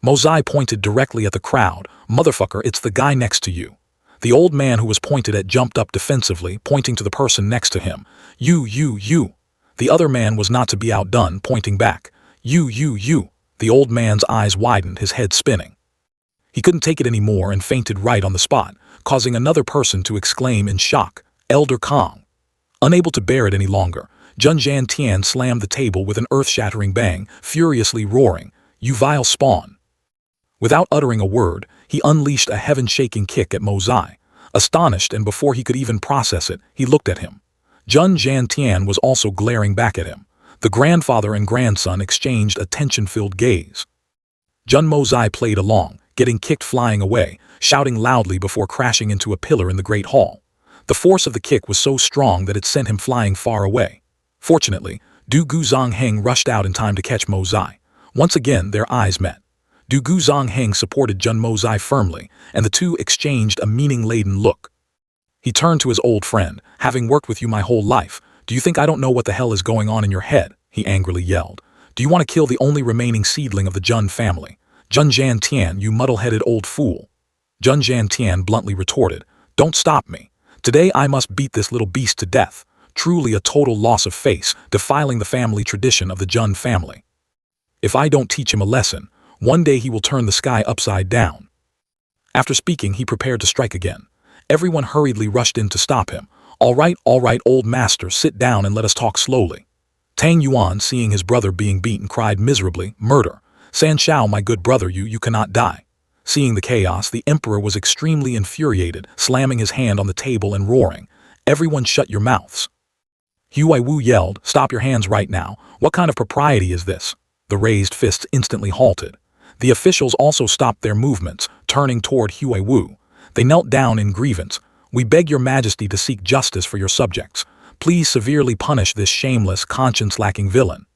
Mo Zai pointed directly at the crowd. Motherfucker, it's the guy next to you. The old man who was pointed at jumped up defensively, pointing to the person next to him. You. The other man was not to be outdone, pointing back. You. The old man's eyes widened, his head spinning. He couldn't take it anymore and fainted right on the spot, causing another person to exclaim in shock, Elder Kong. Unable to bear it any longer, Jun Zhan Tian slammed the table with an earth-shattering bang, furiously roaring, You vile spawn. Without uttering a word, he unleashed a heaven-shaking kick at Mo Zai. Astonished, and before he could even process it, he looked at him. Jun Zhan Tian was also glaring back at him. The grandfather and grandson exchanged a tension-filled gaze. Jun Mo Zai played along, getting kicked flying away, shouting loudly before crashing into a pillar in the Great Hall. The force of the kick was so strong that it sent him flying far away. Fortunately, Du Guzongheng rushed out in time to catch Mo Zai. Once again, their eyes met. Du Guzongheng supported Jun Mo Zai firmly, and the two exchanged a meaning-laden look. He turned to his old friend. Having worked with you my whole life, do you think I don't know what the hell is going on in your head? He angrily yelled. Do you want to kill the only remaining seedling of the Jun family? Jun Zhan Tian, you muddle-headed old fool. Jun Zhan Tian bluntly retorted. Don't stop me. Today I must beat this little beast to death. Truly a total loss of face, defiling the family tradition of the Jun family. If I don't teach him a lesson, one day he will turn the sky upside down. After speaking, he prepared to strike again. Everyone hurriedly rushed in to stop him. All right, old master, sit down and let us talk slowly. Tang Yuan, seeing his brother being beaten, cried miserably, Murder. San Shao, my good brother, you cannot die. Seeing the chaos, the emperor was extremely infuriated, slamming his hand on the table and roaring, Everyone shut your mouths. Huai-Wu yelled, Stop your hands right now. What kind of propriety is this? The raised fists instantly halted. The officials also stopped their movements, turning toward Huai-Wu. They knelt down in grievance. We beg your majesty to seek justice for your subjects. Please severely punish this shameless, conscience-lacking villain.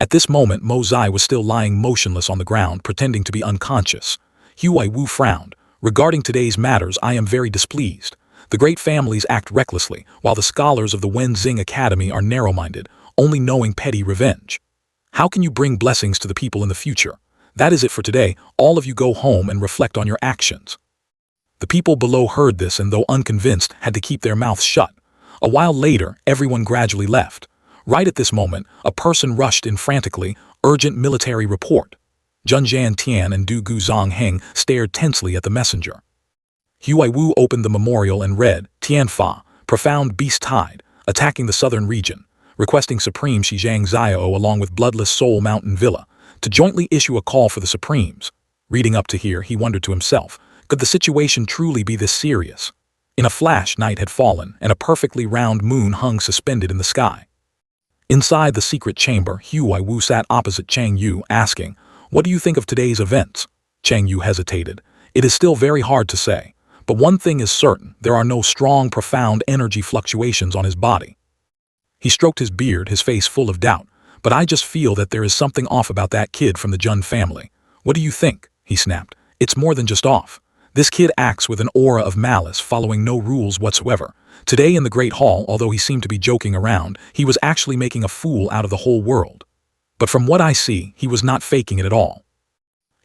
At this moment, Mo Zai was still lying motionless on the ground, pretending to be unconscious. Huai-Wu frowned. Regarding today's matters, I am very displeased. The great families act recklessly, while the scholars of the Wenzing Academy are narrow-minded, only knowing petty revenge. How can you bring blessings to the people in the future? That is it for today. All of you go home and reflect on your actions. The people below heard this and, though unconvinced, had to keep their mouths shut. A while later, everyone gradually left. Right at this moment, a person rushed in frantically, Urgent military report. Jun Zhan Tian and Du Guzongheng stared tensely at the messenger. Huai-Wu opened the memorial and read, Tianfa, profound beast tide, attacking the southern region, requesting Supreme Shizhang Xiao along with Bloodless Soul Mountain Villa to jointly issue a call for the Supremes. Reading up to here, he wondered to himself, could the situation truly be this serious? In a flash, night had fallen, and a perfectly round moon hung suspended in the sky. Inside the secret chamber, Huai-Wu sat opposite Chang Yu, asking, What do you think of today's events? Chang Yu hesitated. It is still very hard to say. But one thing is certain, there are no strong, profound energy fluctuations on his body. He stroked his beard, his face full of doubt. But I just feel that there is something off about that kid from the Jun family. "What do you think?" he snapped. "It's more than just off. This kid acts with an aura of malice, following no rules whatsoever. Today in the Great Hall, although he seemed to be joking around, he was actually making a fool out of the whole world. But from what I see, he was not faking it at all."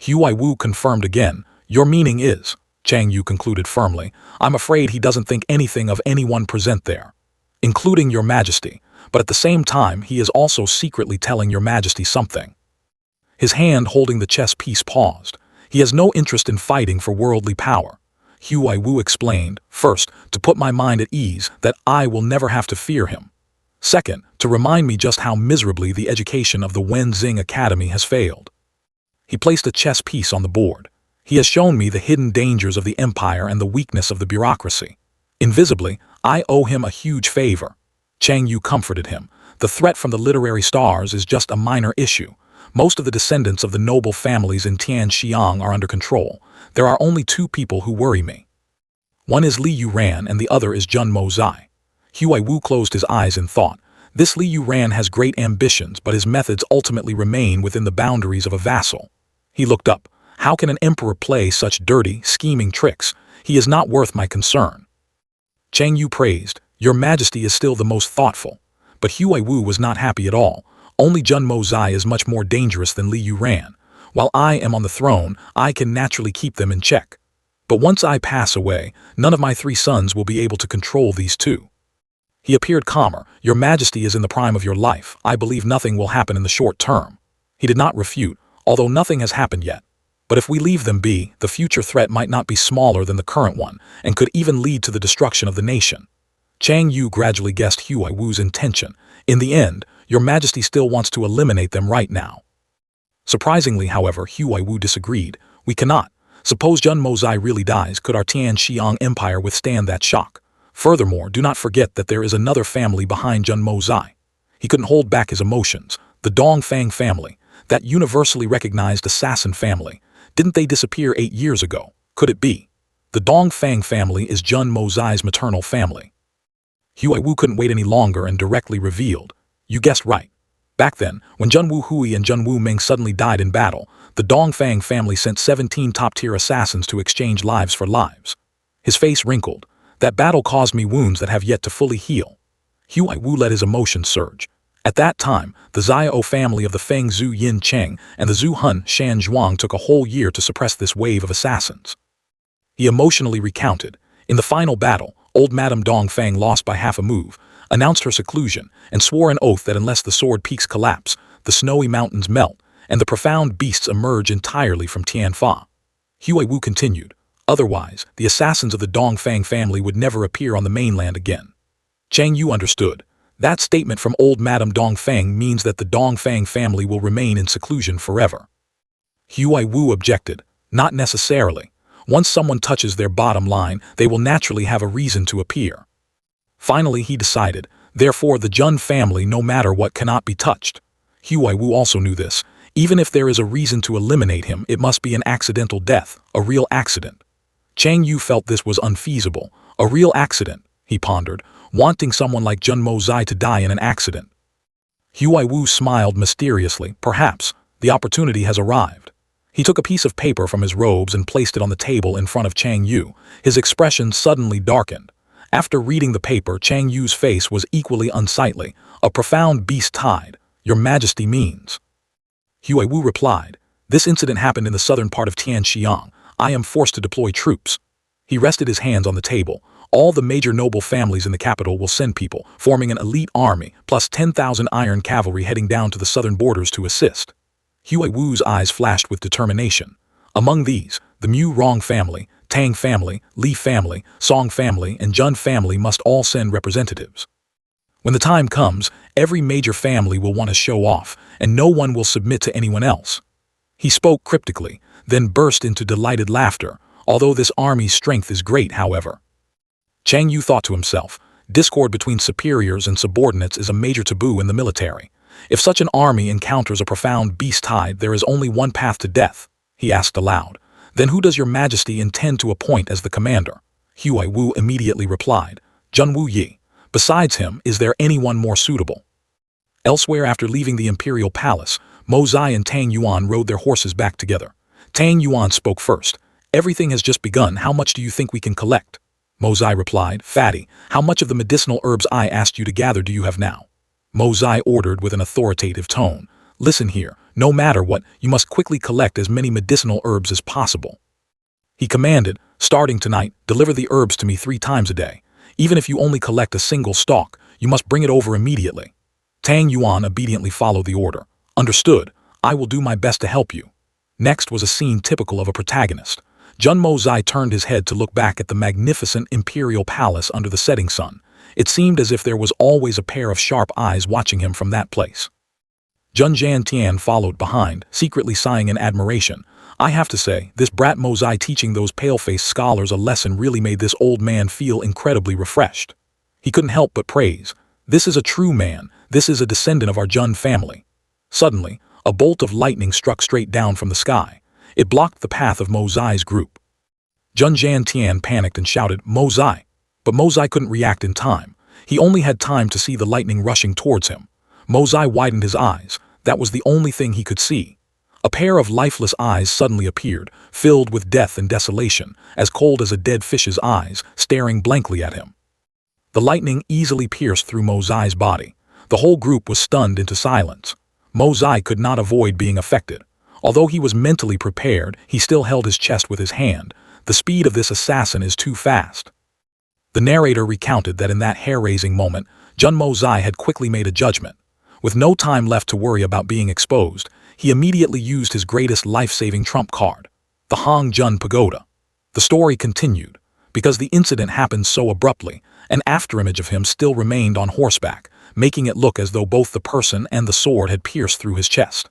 Huai Wu confirmed again. "Your meaning is," Chang Yu concluded firmly, "I'm afraid he doesn't think anything of anyone present there, including your majesty, but at the same time he is also secretly telling your majesty something." His hand holding the chess piece paused. "He has no interest in fighting for worldly power," Huai Wu explained. "First, to put my mind at ease that I will never have to fear him. Second, to remind me just how miserably the education of the Wenzing Academy has failed." He placed a chess piece on the board. "He has shown me the hidden dangers of the empire and the weakness of the bureaucracy. Invisibly, I owe him a huge favor." Chang Yu comforted him. "The threat from the literary stars is just a minor issue. Most of the descendants of the noble families in Tianxiang are under control. There are only two people who worry me. One is Li Yuran and the other is Jun Mozai." Huai Wu closed his eyes in thought. This Li Yuran has great ambitions, but his methods ultimately remain within the boundaries of a vassal. He looked up. "How can an emperor play such dirty, scheming tricks? He is not worth my concern." Chang Yu praised. "Your majesty is still the most thoughtful." But Huai Wu was not happy at all. "Only Jun Mozai is much more dangerous than Li Yuran. While I am on the throne, I can naturally keep them in check. But once I pass away, none of my three sons will be able to control these two." He appeared calmer. "Your majesty is in the prime of your life. I believe nothing will happen in the short term." He did not refute, although nothing has happened yet. "But if we leave them be, the future threat might not be smaller than the current one, and could even lead to the destruction of the nation." Chang Yu gradually guessed Huai Wu's intention. "In the end, your majesty still wants to eliminate them right now." Surprisingly, however, Huai Wu disagreed. "We cannot. Suppose Jun Mozai really dies, could our Tianxiang empire withstand that shock? Furthermore, do not forget that there is another family behind Jun Mozai." He couldn't hold back his emotions. "The Dongfang family, that universally recognized assassin family. Didn't they disappear 8 years ago? Could it be? The Dongfang family is Jun Mozai's maternal family." Huai Wu couldn't wait any longer and directly revealed. "You guessed right. Back then, when Jun Wu Hui and Jun Wu Ming suddenly died in battle, the Dongfang family sent 17 top-tier assassins to exchange lives for lives." His face wrinkled. "That battle caused me wounds that have yet to fully heal." Huai Wu let his emotions surge. "At that time, the Xiao family of the Feng Zhu Yin Cheng and the Zhu Hun Shan Zhuang took a whole year to suppress this wave of assassins." He emotionally recounted. "In the final battle, old Madame Dongfang lost by half a move, announced her seclusion, and swore an oath that unless the sword peaks collapse, the snowy mountains melt, and the profound beasts emerge entirely from Tianfa." Huai Wu continued. "Otherwise, the assassins of the Dongfang family would never appear on the mainland again." Chang Yu understood. That statement from old Madame Dongfang means that the Dongfang family will remain in seclusion forever. Huai Wu objected. "Not necessarily. Once someone touches their bottom line, they will naturally have a reason to appear." Finally, he decided. "Therefore, the Jun family, no matter what, cannot be touched." Huai Wu also knew this. Even if there is a reason to eliminate him, it must be an accidental death, a real accident. Chang Yu felt this was unfeasible. A real accident, he pondered, wanting someone like Jun Mozai to die in an accident. Huai Wu smiled mysteriously. "Perhaps. The opportunity has arrived." He took a piece of paper from his robes and placed it on the table in front of Chang Yu. His expression suddenly darkened. After reading the paper, Chang Yu's face was equally unsightly. "A profound beast tide, your majesty means." Huai Wu replied. "This incident happened in the southern part of Tianxiang. I am forced to deploy troops." He rested his hands on the table. "All the major noble families in the capital will send people, forming an elite army, plus 10,000 iron cavalry heading down to the southern borders to assist." Huai Wu's eyes flashed with determination. "Among these, the Mu Rong family, Tang family, Li family, Song family, and Jun family must all send representatives. When the time comes, every major family will want to show off, and no one will submit to anyone else." He spoke cryptically, then burst into delighted laughter. "Although this army's strength is great, however." Chang Yu thought to himself, discord between superiors and subordinates is a major taboo in the military. If such an army encounters a profound beast tide, there is only one path to death, he asked aloud. "Then who does your majesty intend to appoint as the commander?" Huai Wu immediately replied, "Jun Wu Yi. Besides him, is there anyone more suitable?" Elsewhere, after leaving the imperial palace, Mo Zai and Tang Yuan rode their horses back together. Tang Yuan spoke first. Everything has just begun. How much do you think we can collect? Mozai replied, Fatty, how much of the medicinal herbs I asked you to gather do you have now? Mozai ordered with an authoritative tone. Listen here, no matter what, you must quickly collect as many medicinal herbs as possible. He commanded, starting tonight, deliver the herbs to me 3 times a day. Even if you only collect a single stalk, you must bring it over immediately. Tang Yuan obediently followed the order. Understood, I will do my best to help you. Next was a scene typical of a protagonist. Jun Mozai turned his head to look back at the magnificent imperial palace under the setting sun. It seemed as if there was always a pair of sharp eyes watching him from that place. Jun Zhantian followed behind, secretly sighing in admiration. I have to say, this brat Mozai teaching those pale-faced scholars a lesson really made this old man feel incredibly refreshed. He couldn't help but praise. This is a true man. This is a descendant of our Jun family. Suddenly, a bolt of lightning struck straight down from the sky. It blocked the path of Mozai's group. Jun Zhantian panicked and shouted, Mozai! But Mozai couldn't react in time. He only had time to see the lightning rushing towards him. Mozai widened his eyes. That was the only thing he could see. A pair of lifeless eyes suddenly appeared, filled with death and desolation, as cold as a dead fish's eyes, staring blankly at him. The lightning easily pierced through Mozai's body. The whole group was stunned into silence. Mozai could not avoid being affected. Although he was mentally prepared, he still held his chest with his hand. The speed of this assassin is too fast. The narrator recounted that in that hair-raising moment, Jun Mozai had quickly made a judgment. With no time left to worry about being exposed, he immediately used his greatest life-saving trump card, the Hong Jun Pagoda. The story continued. Because the incident happened so abruptly, an afterimage of him still remained on horseback, making it look as though both the person and the sword had pierced through his chest.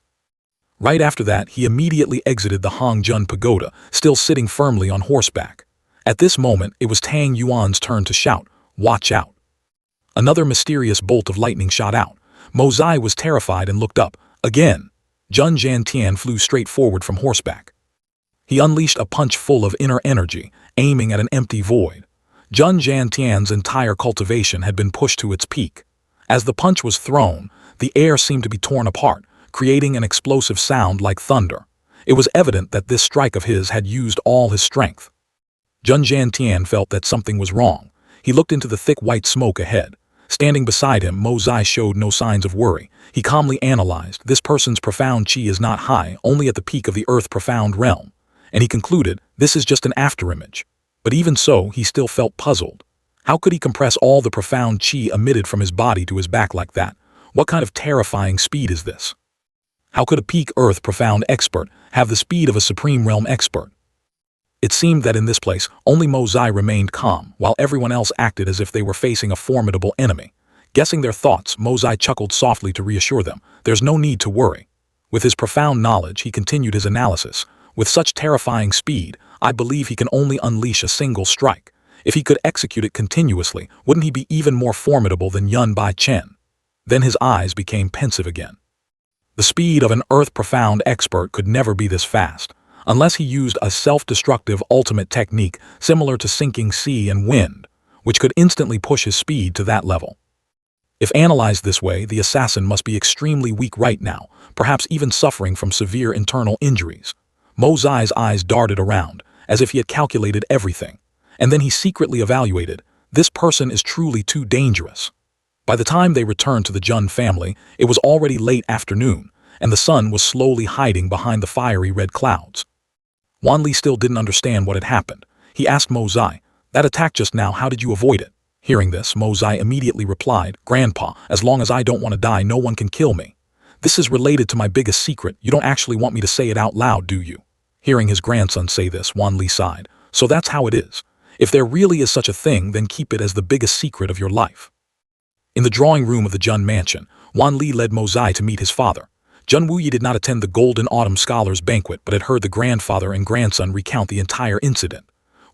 Right after that, he immediately exited the Hong Jun Pagoda, still sitting firmly on horseback. At this moment, it was Tang Yuan's turn to shout, Watch out! Another mysterious bolt of lightning shot out. Mozai was terrified and looked up. Again, Jun Zhantian flew straight forward from horseback. He unleashed a punch full of inner energy, aiming at an empty void. Jun Zhantian's entire cultivation had been pushed to its peak. As the punch was thrown, the air seemed to be torn apart, creating an explosive sound like thunder. It was evident that this strike of his had used all his strength. Jun Zhantian felt that something was wrong. He looked into the thick white smoke ahead. Standing beside him, Mozai showed no signs of worry. He calmly analyzed, this person's profound chi is not high, only at the peak of the earth profound realm. And he concluded, this is just an afterimage. But even so, he still felt puzzled. How could he compress all the profound chi emitted from his body to his back like that? What kind of terrifying speed is this? How could a peak earth profound expert have the speed of a supreme realm expert? It seemed that in this place, only Mozai remained calm, while everyone else acted as if they were facing a formidable enemy. Guessing their thoughts, Mozai chuckled softly to reassure them. There's no need to worry. With his profound knowledge, he continued his analysis. With such terrifying speed, I believe he can only unleash a single strike. If he could execute it continuously, wouldn't he be even more formidable than Yun Bai Chen? Then his eyes became pensive again. The speed of an earth-profound expert could never be this fast, unless he used a self-destructive ultimate technique similar to sinking sea and wind, which could instantly push his speed to that level. If analyzed this way, the assassin must be extremely weak right now, perhaps even suffering from severe internal injuries. Mozai's eyes darted around, as if he had calculated everything, and then he secretly evaluated, this person is truly too dangerous. By the time they returned to the Jun family, it was already late afternoon, and the sun was slowly hiding behind the fiery red clouds. Wan Li still didn't understand what had happened. He asked Mozai, that attack just now, how did you avoid it? Hearing this, Mozai immediately replied, Grandpa, as long as I don't want to die, no one can kill me. This is related to my biggest secret. You don't actually want me to say it out loud, do you? Hearing his grandson say this, Wan Li sighed. So that's how it is. If there really is such a thing, then keep it as the biggest secret of your life. In the drawing room of the Jun mansion, Wan Li led Mozai to meet his father. Jun Wuyi did not attend the Golden Autumn Scholars Banquet but had heard the grandfather and grandson recount the entire incident.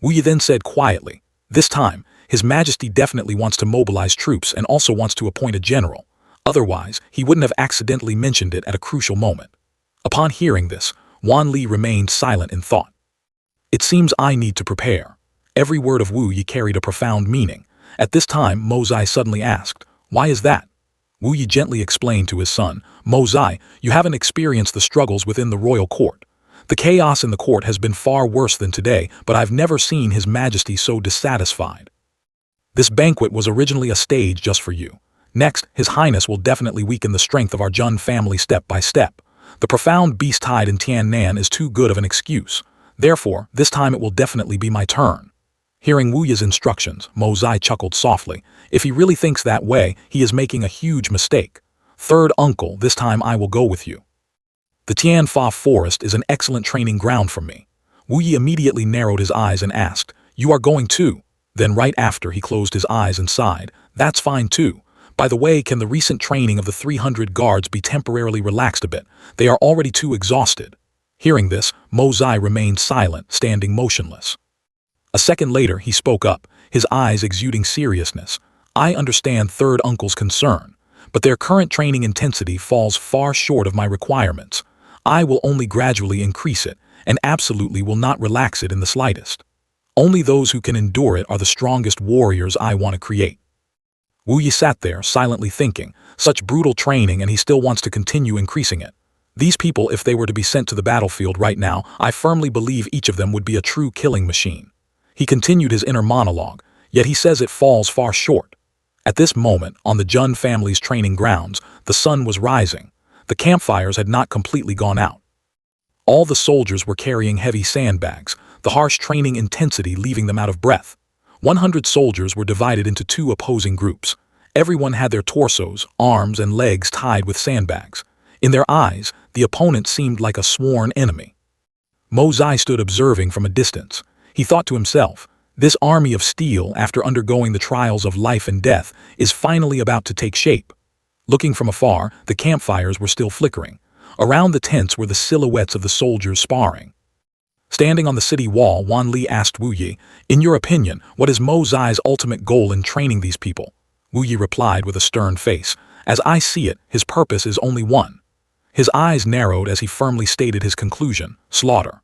Wuyi then said quietly, this time, His Majesty definitely wants to mobilize troops and also wants to appoint a general. Otherwise, he wouldn't have accidentally mentioned it at a crucial moment. Upon hearing this, Wan Li remained silent in thought. It seems I need to prepare. Every word of Wu Yi carried a profound meaning. At this time, Mozai suddenly asked, why is that? Wu Yi gently explained to his son, Mozai, you haven't experienced the struggles within the royal court. The chaos in the court has been far worse than today, but I've never seen His Majesty so dissatisfied. This banquet was originally a stage just for you. Next, His Highness will definitely weaken the strength of our Jun family step by step. The profound beast tide in Tiannan is too good of an excuse. Therefore, this time it will definitely be my turn. Hearing Wu Yi's instructions, Mo Zai chuckled softly. If he really thinks that way, he is making a huge mistake. Third uncle, this time I will go with you. The Tianfa forest is an excellent training ground for me. Wu Yi immediately narrowed his eyes and asked, "You are going too?" Then right after he closed his eyes and sighed, "That's fine too. By the way, can the recent training of the 300 guards be temporarily relaxed a bit? They are already too exhausted." Hearing this, Mo Zai remained silent, standing motionless. A second later, he spoke up, his eyes exuding seriousness. "I understand third uncle's concern, but their current training intensity falls far short of my requirements. I will only gradually increase it, and absolutely will not relax it in the slightest. Only those who can endure it are the strongest warriors I want to create." Wu Yi sat there, silently thinking, such brutal training and he still wants to continue increasing it. These people, if they were to be sent to the battlefield right now, I firmly believe each of them would be a true killing machine. He continued his inner monologue, yet he says it falls far short. At this moment, on the Jun family's training grounds, the sun was rising. The campfires had not completely gone out. All the soldiers were carrying heavy sandbags, the harsh training intensity leaving them out of breath. 100 soldiers were divided into two opposing groups. Everyone had their torsos, arms, and legs tied with sandbags. In their eyes, the opponent seemed like a sworn enemy. Mo Zai stood observing from a distance. He thought to himself, this army of steel, after undergoing the trials of life and death, is finally about to take shape. Looking from afar, the campfires were still flickering. Around the tents were the silhouettes of the soldiers sparring. Standing on the city wall, Wan Li asked Wu Yi, "In your opinion, what is Mo Zai's ultimate goal in training these people?" Wu Yi replied with a stern face, "As I see it, his purpose is only one." His eyes narrowed as he firmly stated his conclusion, slaughter.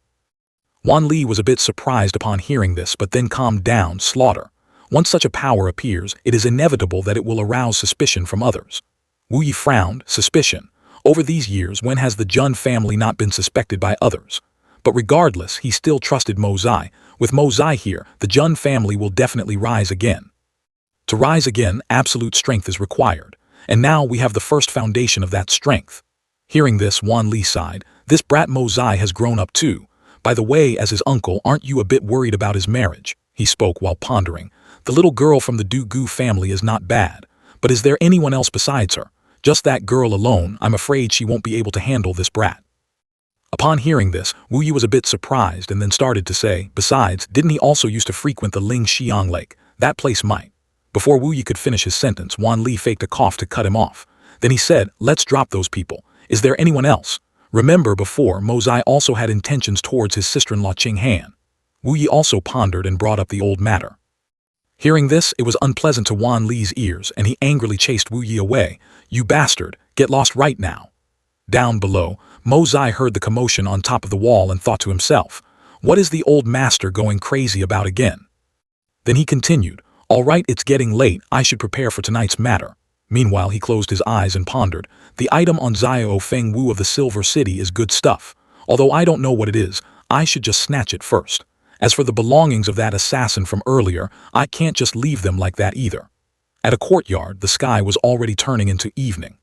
Wan Li was a bit surprised upon hearing this, but then calmed down. Slaughter. Once such a power appears, it is inevitable that it will arouse suspicion from others. Wu Yi frowned. Suspicion. Over these years, when has the Jun family not been suspected by others? But regardless, he still trusted Mo Zai. With Mo Zai here, the Jun family will definitely rise again. To rise again, absolute strength is required. And now we have the first foundation of that strength. Hearing this, Wan Li sighed. This brat Mo Zai has grown up too. By the way, as his uncle, aren't you a bit worried about his marriage? He spoke while pondering. The little girl from the Du Gu family is not bad. But is there anyone else besides her? Just that girl alone, I'm afraid she won't be able to handle this brat. Upon hearing this, Wu Yi was a bit surprised and then started to say, besides, didn't he also used to frequent the Ling Xiang Lake? That place might. Before Wu Yi could finish his sentence, Wan Li faked a cough to cut him off. Then he said, let's drop those people. Is there anyone else? Remember before, Mo Zai also had intentions towards his sister-in-law Qing Han. Wu Yi also pondered and brought up the old matter. Hearing this, it was unpleasant to Wan Li's ears, and he angrily chased Wu Yi away. You bastard, get lost right now. Down below, Mo Zai heard the commotion on top of the wall and thought to himself, what is the old master going crazy about again? Then he continued, all right, it's getting late, I should prepare for tonight's matter. Meanwhile, he closed his eyes and pondered. The item on Xiao Feng Wu of the Silver City is good stuff. Although I don't know what it is, I should just snatch it first. As for the belongings of that assassin from earlier, I can't just leave them like that either. At a courtyard, the sky was already turning into evening.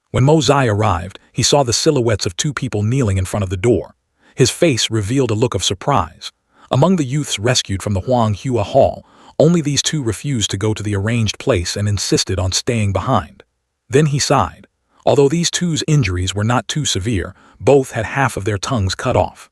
When Mo Zai arrived, he saw the silhouettes of two people kneeling in front of the door. His face revealed a look of surprise. Among the youths rescued from the Huang Hua Hall, only these two refused to go to the arranged place and insisted on staying behind. Then he sighed. Although these two's injuries were not too severe, both had half of their tongues cut off.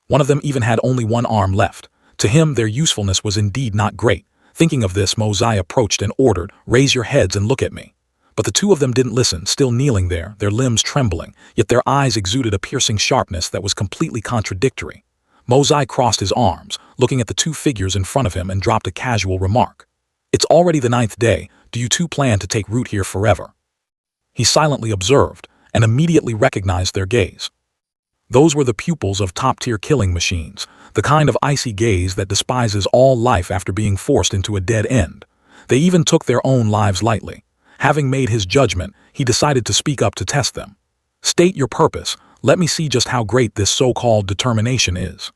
One of them even had only one arm left. To him, their usefulness was indeed not great. Thinking of this, Mo Zai approached and ordered, raise your heads and look at me. But the two of them didn't listen, still kneeling there, their limbs trembling, yet their eyes exuded a piercing sharpness that was completely contradictory. Mo Zai crossed his arms, looking at the two figures in front of him, and dropped a casual remark. It's already the 9th day, do you two plan to take root here forever? He silently observed, and immediately recognized their gaze. Those were the pupils of top-tier killing machines, the kind of icy gaze that despises all life after being forced into a dead end. They even took their own lives lightly. Having made his judgment, he decided to speak up to test them. State your purpose, Let me see just how great this so-called determination is."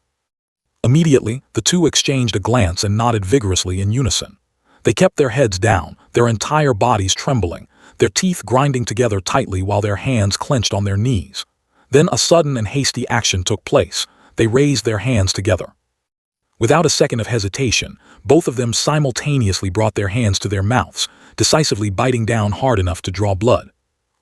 Immediately, the two exchanged a glance and nodded vigorously in unison. They kept their heads down, their entire bodies trembling, their teeth grinding together tightly while their hands clenched on their knees. Then a sudden and hasty action took place. They raised their hands together. Without a second of hesitation, both of them simultaneously brought their hands to their mouths, decisively biting down hard enough to draw blood.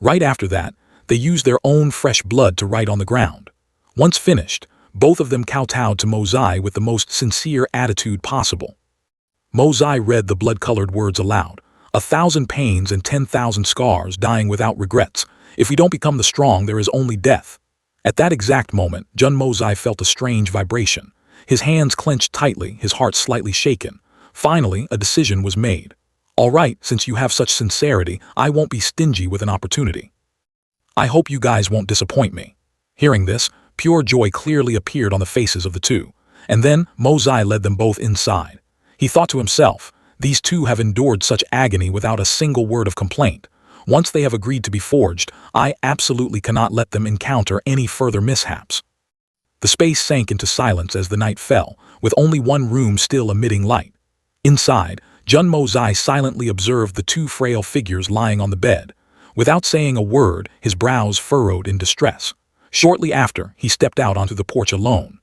Right after that, they used their own fresh blood to write on the ground. Once finished, both of them kowtowed to Mozai with the most sincere attitude possible. Mozai read the blood-colored words aloud. 1,000 pains and 10,000 scars, dying without regrets. If we don't become the strong, there is only death. At that exact moment, Jun Mozai felt a strange vibration. His hands clenched tightly, his heart slightly shaken. Finally, a decision was made. "All right, since you have such sincerity, I won't be stingy with an opportunity. I hope you guys won't disappoint me." Hearing this, pure joy clearly appeared on the faces of the two. And then, Mozai led them both inside. He thought to himself, "These two have endured such agony without a single word of complaint. Once they have agreed to be forged, I absolutely cannot let them encounter any further mishaps." The space sank into silence as the night fell, with only one room still emitting light. Inside, Jun Mozai silently observed the two frail figures lying on the bed. Without saying a word, his brows furrowed in distress. Shortly after, he stepped out onto the porch alone.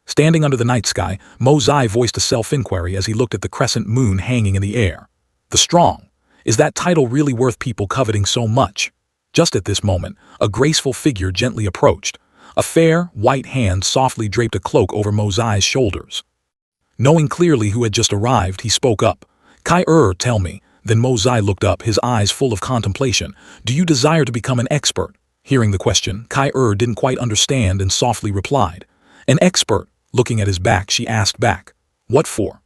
Standing under the night sky, Mozai voiced a self-inquiry as he looked at the crescent moon hanging in the air. The strong. Is that title really worth people coveting so much? Just at this moment, a graceful figure gently approached. A fair, white hand softly draped a cloak over Mozai's shoulders. Knowing clearly who had just arrived, he spoke up. "Kai, tell me." Then Mozai looked up, his eyes full of contemplation. "Do you desire to become an expert?" Hearing the question, Kai didn't quite understand and softly replied. "An expert?" Looking at his back, she asked back. "What for?"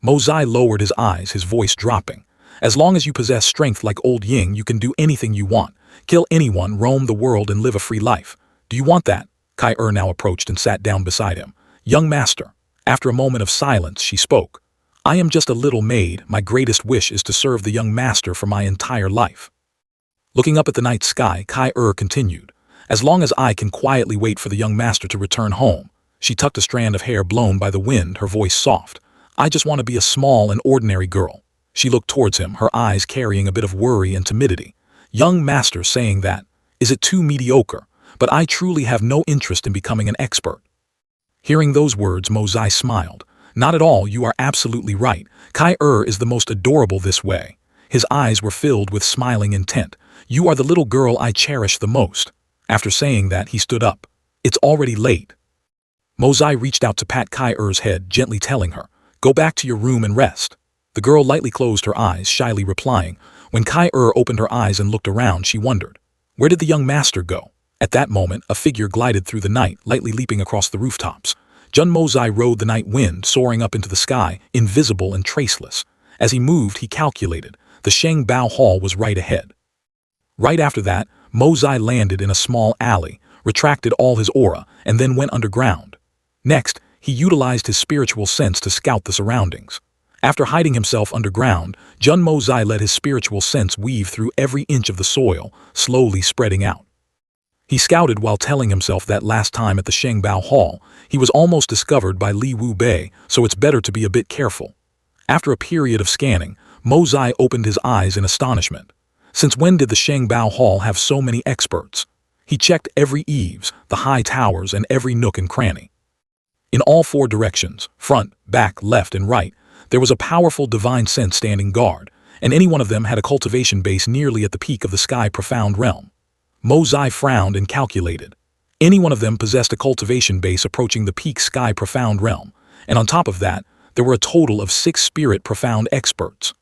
Mozai lowered his eyes, his voice dropping. "As long as you possess strength like old Ying, you can do anything you want. Kill anyone, roam the world, and live a free life. Do you want that?" Kai now approached and sat down beside him. "Young master." After a moment of silence, she spoke. "I am just a little maid. My greatest wish is to serve the young master for my entire life." Looking up at the night sky, Kai continued. "As long as I can quietly wait for the young master to return home." She tucked a strand of hair blown by the wind, her voice soft. "I just want to be a small and ordinary girl." She looked towards him, her eyes carrying a bit of worry and timidity. "Young master saying that. Is it too mediocre? But I truly have no interest in becoming an expert." Hearing those words, Mozai smiled. "Not at all, you are absolutely right. Kai is the most adorable this way." His eyes were filled with smiling intent. "You are the little girl I cherish the most." After saying that, he stood up. "It's already late." Mozai reached out to pat Kai head, gently telling her, "Go back to your room and rest." The girl lightly closed her eyes, shyly replying. When Kai opened her eyes and looked around, she wondered, where did the young master go? At that moment, a figure glided through the night, lightly leaping across the rooftops. Jun Mozai rode the night wind, soaring up into the sky, invisible and traceless. As he moved, he calculated. The Sheng Bao Hall was right ahead. Right after that, Mozai landed in a small alley, retracted all his aura, and then went underground. Next, he utilized his spiritual sense to scout the surroundings. After hiding himself underground, Jun Mozai let his spiritual sense weave through every inch of the soil, slowly spreading out. He scouted while telling himself that last time at the Sheng Bao Hall, he was almost discovered by Li Wu Bei, so it's better to be a bit careful. After a period of scanning, Mozai opened his eyes in astonishment. Since when did the Sheng Bao Hall have so many experts? He checked every eaves, the high towers, and every nook and cranny. In all four directions, front, back, left, and right, there was a powerful divine sense standing guard, and any one of them had a cultivation base nearly at the peak of the sky profound realm. Mozai frowned and calculated. Any one of them possessed a cultivation base approaching the peak sky profound realm, and on top of that, there were a total of 6 spirit profound experts.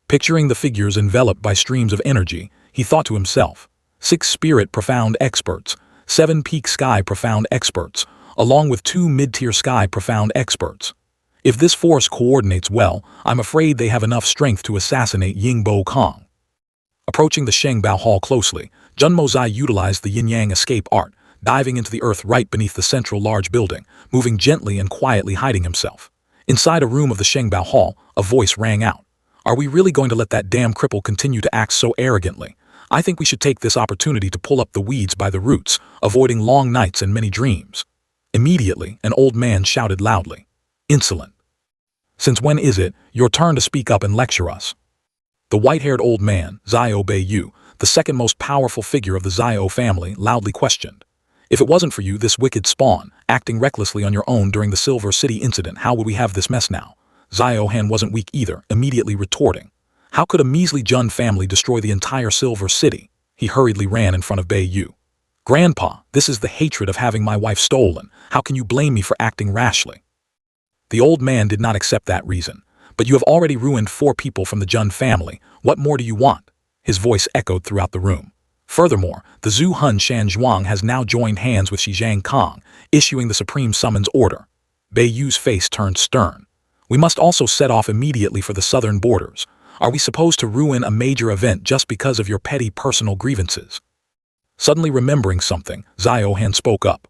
Picturing the figures enveloped by streams of energy, he thought to himself, 6 spirit profound experts, 7 peak sky profound experts, along with 2 mid-tier sky profound experts. If this force coordinates well, I'm afraid they have enough strength to assassinate Ying Bo Kong. Approaching the Sheng Bao Hall closely, Jun Mozai utilized the yin-yang escape art, diving into the earth right beneath the central large building, moving gently and quietly hiding himself. Inside a room of the Sheng Bao Hall, a voice rang out. "Are we really going to let that damn cripple continue to act so arrogantly? I think we should take this opportunity to pull up the weeds by the roots, avoiding long nights and many dreams. Immediately, an old man shouted loudly. Insolent. Since when is it your turn to speak up and lecture us? The white-haired old man, Xiao Beiyu, the second most powerful figure of the Xiao family, loudly questioned. If it wasn't for you, this wicked spawn, acting recklessly on your own during the Silver City incident, how would we have this mess now? Xiao Han wasn't weak either, immediately retorting. How could a measly Jun family destroy the entire Silver City? He hurriedly ran in front of Beiyu. Grandpa, this is the hatred of having my wife stolen. How can you blame me for acting rashly? The old man did not accept that reason. But you have already ruined 4 people from the Jun family. What more do you want? His voice echoed throughout the room. Furthermore, the Zhu Hun Shan Zhuang has now joined hands with Xizhang Kong, issuing the supreme summons order. Beiyu's face turned stern. We must also set off immediately for the southern borders. Are we supposed to ruin a major event just because of your petty personal grievances? Suddenly remembering something, Xiao Han spoke up.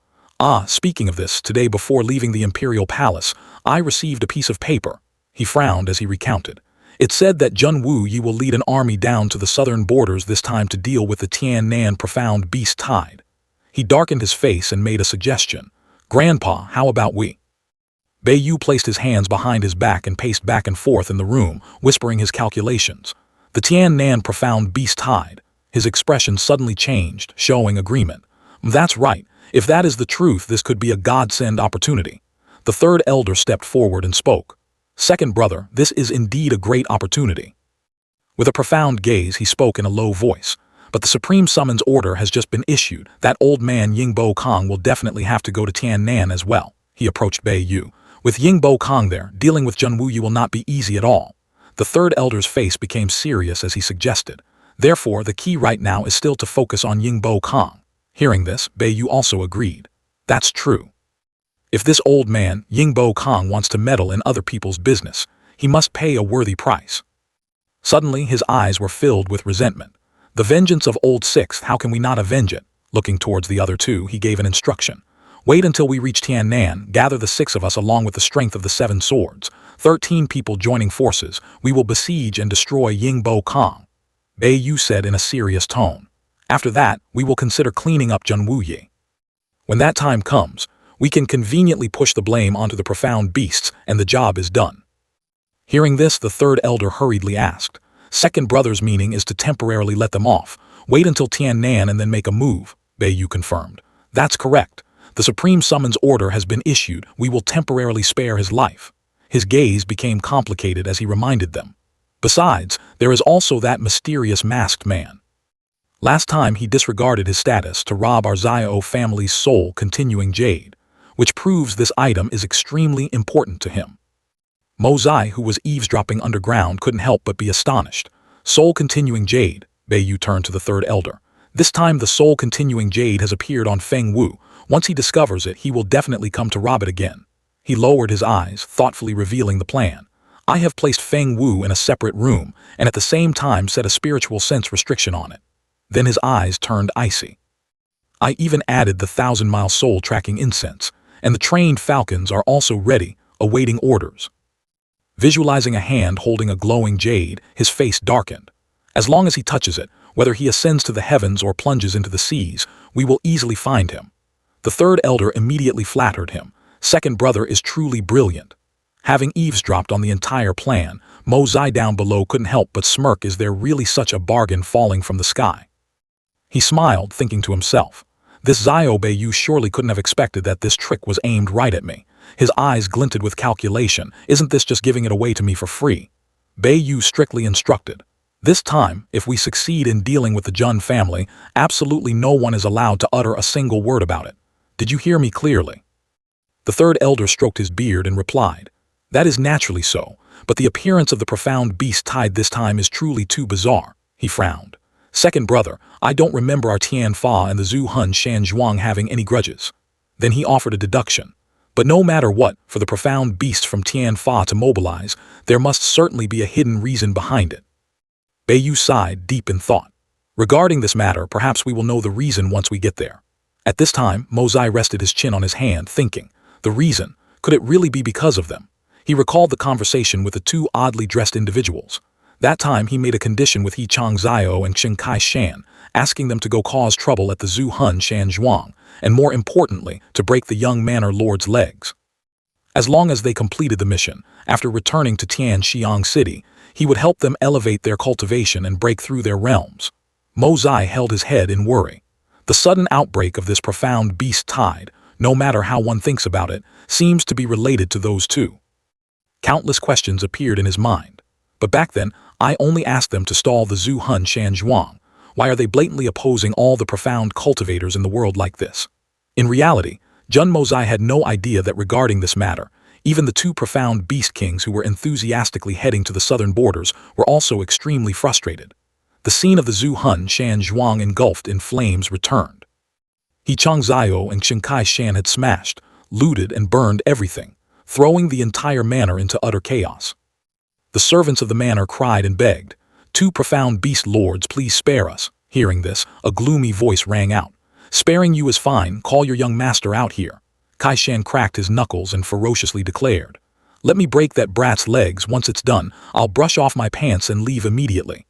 Speaking of this, today before leaving the imperial palace, I received a piece of paper. He frowned as he recounted. It said that Jun Wu Yi will lead an army down to the southern borders this time to deal with the Tian Nan profound beast tide. He darkened his face and made a suggestion. Grandpa, how about we? Beiyu placed his hands behind his back and paced back and forth in the room, whispering his calculations. The Tian Nan profound beast tide. His expression suddenly changed, showing agreement. That's right. If that is the truth, this could be a godsend opportunity. The third elder stepped forward and spoke. Second brother, this is indeed a great opportunity. With a profound gaze, he spoke in a low voice. But the supreme summons order has just been issued. That old man Yingbo Kong will definitely have to go to Tian Nan as well. He approached Beiyu. With Yingbo Kong there, dealing with Jun Wu Yi will not be easy at all. The third elder's face became serious as he suggested. Therefore, the key right now is still to focus on Yingbo Kong. Hearing this, Beiyu also agreed. That's true. If this old man, Yingbo Kong, wants to meddle in other people's business, he must pay a worthy price. Suddenly, his eyes were filled with resentment. The vengeance of Old Sixth, how can we not avenge it? Looking towards the other 2, he gave an instruction. Wait until we reach Tian Nan, gather the 6 of us along with the strength of the 7 swords. 13 people joining forces, we will besiege and destroy Yingbo Kong. Beiyu said in a serious tone. After that, we will consider cleaning up Jun Wu Yi. When that time comes, we can conveniently push the blame onto the profound beasts and the job is done. Hearing this, the third elder hurriedly asked. Second brother's meaning is to temporarily let them off. Wait until Tian Nan and then make a move, Beiyu confirmed. That's correct. The supreme summons order has been issued. We will temporarily spare his life. His gaze became complicated as he reminded them. Besides, there is also that mysterious masked man. Last time he disregarded his status to rob our Xiao family's soul continuing jade, which proves this item is extremely important to him. Mo Zai, who was eavesdropping underground, couldn't help but be astonished. Soul continuing jade, Beiyu turned to the third elder. This time the soul continuing jade has appeared on Feng Wu. Once he discovers it, he will definitely come to rob it again. He lowered his eyes, thoughtfully revealing the plan. I have placed Feng Wu in a separate room, and at the same time set a spiritual sense restriction on it. Then his eyes turned icy. I even added the 1,000-mile soul tracking incense, and the trained falcons are also ready, awaiting orders. Visualizing a hand holding a glowing jade, his face darkened. As long as he touches it, whether he ascends to the heavens or plunges into the seas, we will easily find him. The third elder immediately flattered him. Second brother is truly brilliant. Having eavesdropped on the entire plan, Mo Zai down below couldn't help but smirk. Is there really such a bargain falling from the sky? He smiled, thinking to himself. This Xiao Beiyu surely couldn't have expected that this trick was aimed right at me. His eyes glinted with calculation. Isn't this just giving it away to me for free? Beiyu strictly instructed. This time, if we succeed in dealing with the Jun family, absolutely no one is allowed to utter a single word about it. Did you hear me clearly? The third elder stroked his beard and replied. That is naturally so, but the appearance of the profound beast tide this time is truly too bizarre. He frowned. Second brother, I don't remember our Tian Fa and the Zhu Hun Shan Zhuang having any grudges. Then he offered a deduction. But no matter what, for the profound beast from Tian Fa to mobilize, there must certainly be a hidden reason behind it. Beiyu sighed, deep in thought. Regarding this matter, perhaps we will know the reason once we get there. At this time, Mo Zai rested his chin on his hand, thinking. The reason? Could it really be because of them? He recalled the conversation with the 2 oddly dressed individuals. That time he made a condition with He Changzhou and Qin Kai Shan, asking them to go cause trouble at the Zhu Hun Shan Zhuang, and more importantly, to break the young manor lord's legs. As long as they completed the mission, after returning to Tianxiang City, he would help them elevate their cultivation and break through their realms. Mo Zai held his head in worry. The sudden outbreak of this profound beast tide, no matter how one thinks about it, seems to be related to those two. Countless questions appeared in his mind. But back then, I only asked them to stall the Zhu Hun Shan Zhuang. Why are they blatantly opposing all the profound cultivators in the world like this? In reality, Jun Mozai had no idea that regarding this matter, even the two profound beast kings who were enthusiastically heading to the southern borders were also extremely frustrated. The scene of the Zhu Hun Shan Zhuang engulfed in flames returned. He Changzhou and Qin Kai Shan had smashed, looted and burned everything, throwing the entire manor into utter chaos. The servants of the manor cried and begged, "Two profound beast lords, please spare us." Hearing this, a gloomy voice rang out. "Sparing you is fine, call your young master out here." Kai Shan cracked his knuckles and ferociously declared, "Let me break that brat's legs. Once it's done, I'll brush off my pants and leave immediately."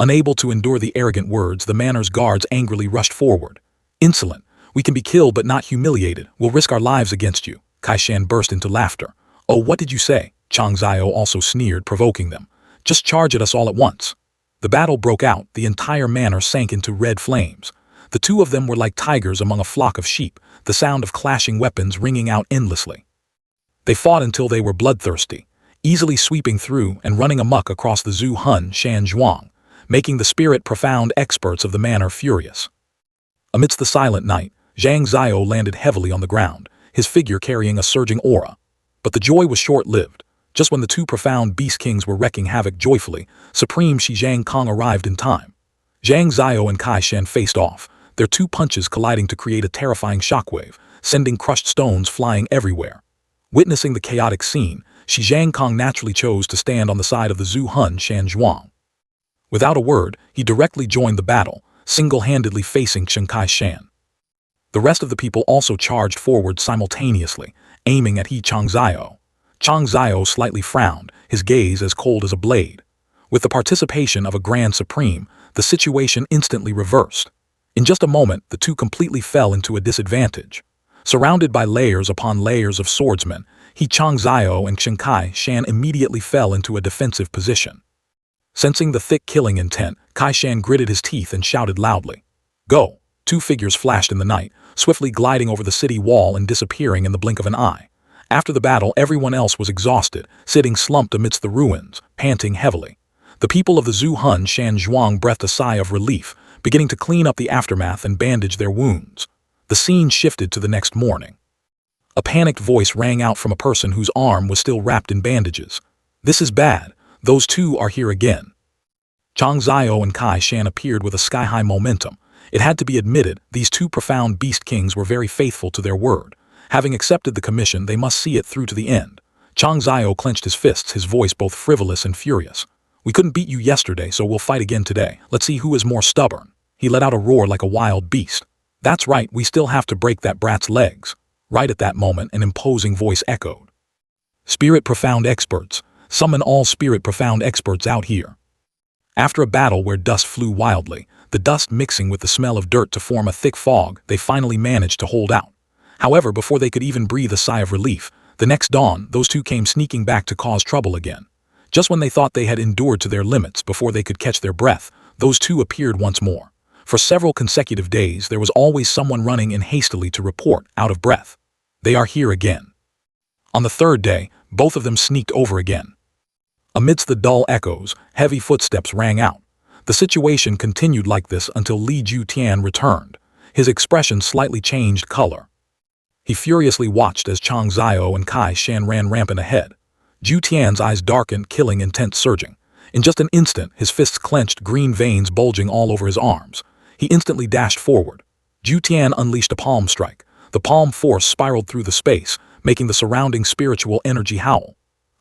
Unable to endure the arrogant words, the manor's guards angrily rushed forward. "Insolent, we can be killed but not humiliated. We'll risk our lives against you." Kai Shan burst into laughter. "Oh, what did you say?" Changzhou also sneered, provoking them. "Just charge at us all at once." The battle broke out. The entire manor sank into red flames. The two of them were like tigers among a flock of sheep, the sound of clashing weapons ringing out endlessly. They fought until they were bloodthirsty, easily sweeping through and running amok across the Zhu Hun Shan Zhuang, making the spirit-profound experts of the manor furious. Amidst the silent night, Zhang Ziao landed heavily on the ground, his figure carrying a surging aura. But the joy was short-lived. Just when the two profound beast kings were wreaking havoc joyfully, Supreme Shi Zhang Kong arrived in time. Zhang Ziao and Kai Shan faced off, their two punches colliding to create a terrifying shockwave, sending crushed stones flying everywhere. Witnessing the chaotic scene, Shi Zhang Kong naturally chose to stand on the side of the Zhu Hun Shan Zhuang. Without a word, he directly joined the battle, single-handedly facing Qin Kai Shan. The rest of the people also charged forward simultaneously, aiming at He Changzhou. Changzhou slightly frowned, his gaze as cold as a blade. With the participation of a Grand Supreme, the situation instantly reversed. In just a moment, the two completely fell into a disadvantage. Surrounded by layers upon layers of swordsmen, He Changzhou and Qin Kai Shan immediately fell into a defensive position. Sensing the thick killing intent, Kai Shan gritted his teeth and shouted loudly, "Go!" Two figures flashed in the night, swiftly gliding over the city wall and disappearing in the blink of an eye. After the battle, everyone else was exhausted, sitting slumped amidst the ruins, panting heavily. The people of the Zhu Hun Shan Zhuang breathed a sigh of relief, beginning to clean up the aftermath and bandage their wounds. The scene shifted to the next morning. A panicked voice rang out from a person whose arm was still wrapped in bandages. "This is bad. Those two are here again." Changzhou and Kai Shan appeared with a sky-high momentum. It had to be admitted, these two profound beast kings were very faithful to their word. Having accepted the commission, they must see it through to the end. Changzhou clenched his fists, his voice both frivolous and furious. "We couldn't beat you yesterday, so we'll fight again today. Let's see who is more stubborn." He let out a roar like a wild beast. "That's right, we still have to break that brat's legs." Right at that moment, an imposing voice echoed. "Spirit Profound Experts, summon all Spirit Profound Experts out here." After a battle where dust flew wildly, the dust mixing with the smell of dirt to form a thick fog, they finally managed to hold out. However, before they could even breathe a sigh of relief, the next dawn, those two came sneaking back to cause trouble again. Just when they thought they had endured to their limits before they could catch their breath, those two appeared once more. For several consecutive days, there was always someone running in hastily to report, out of breath. They are here again. On the third day, both of them sneaked over again. Amidst the dull echoes, heavy footsteps rang out. The situation continued like this until Li Jutian returned. His expression slightly changed color. He furiously watched as Changzhou and Kai Shan ran rampant ahead. Jutian's eyes darkened, killing intent surging. In just an instant, his fists clenched, green veins bulging all over his arms. He instantly dashed forward. Jutian unleashed a palm strike. The palm force spiraled through the space, making the surrounding spiritual energy howl.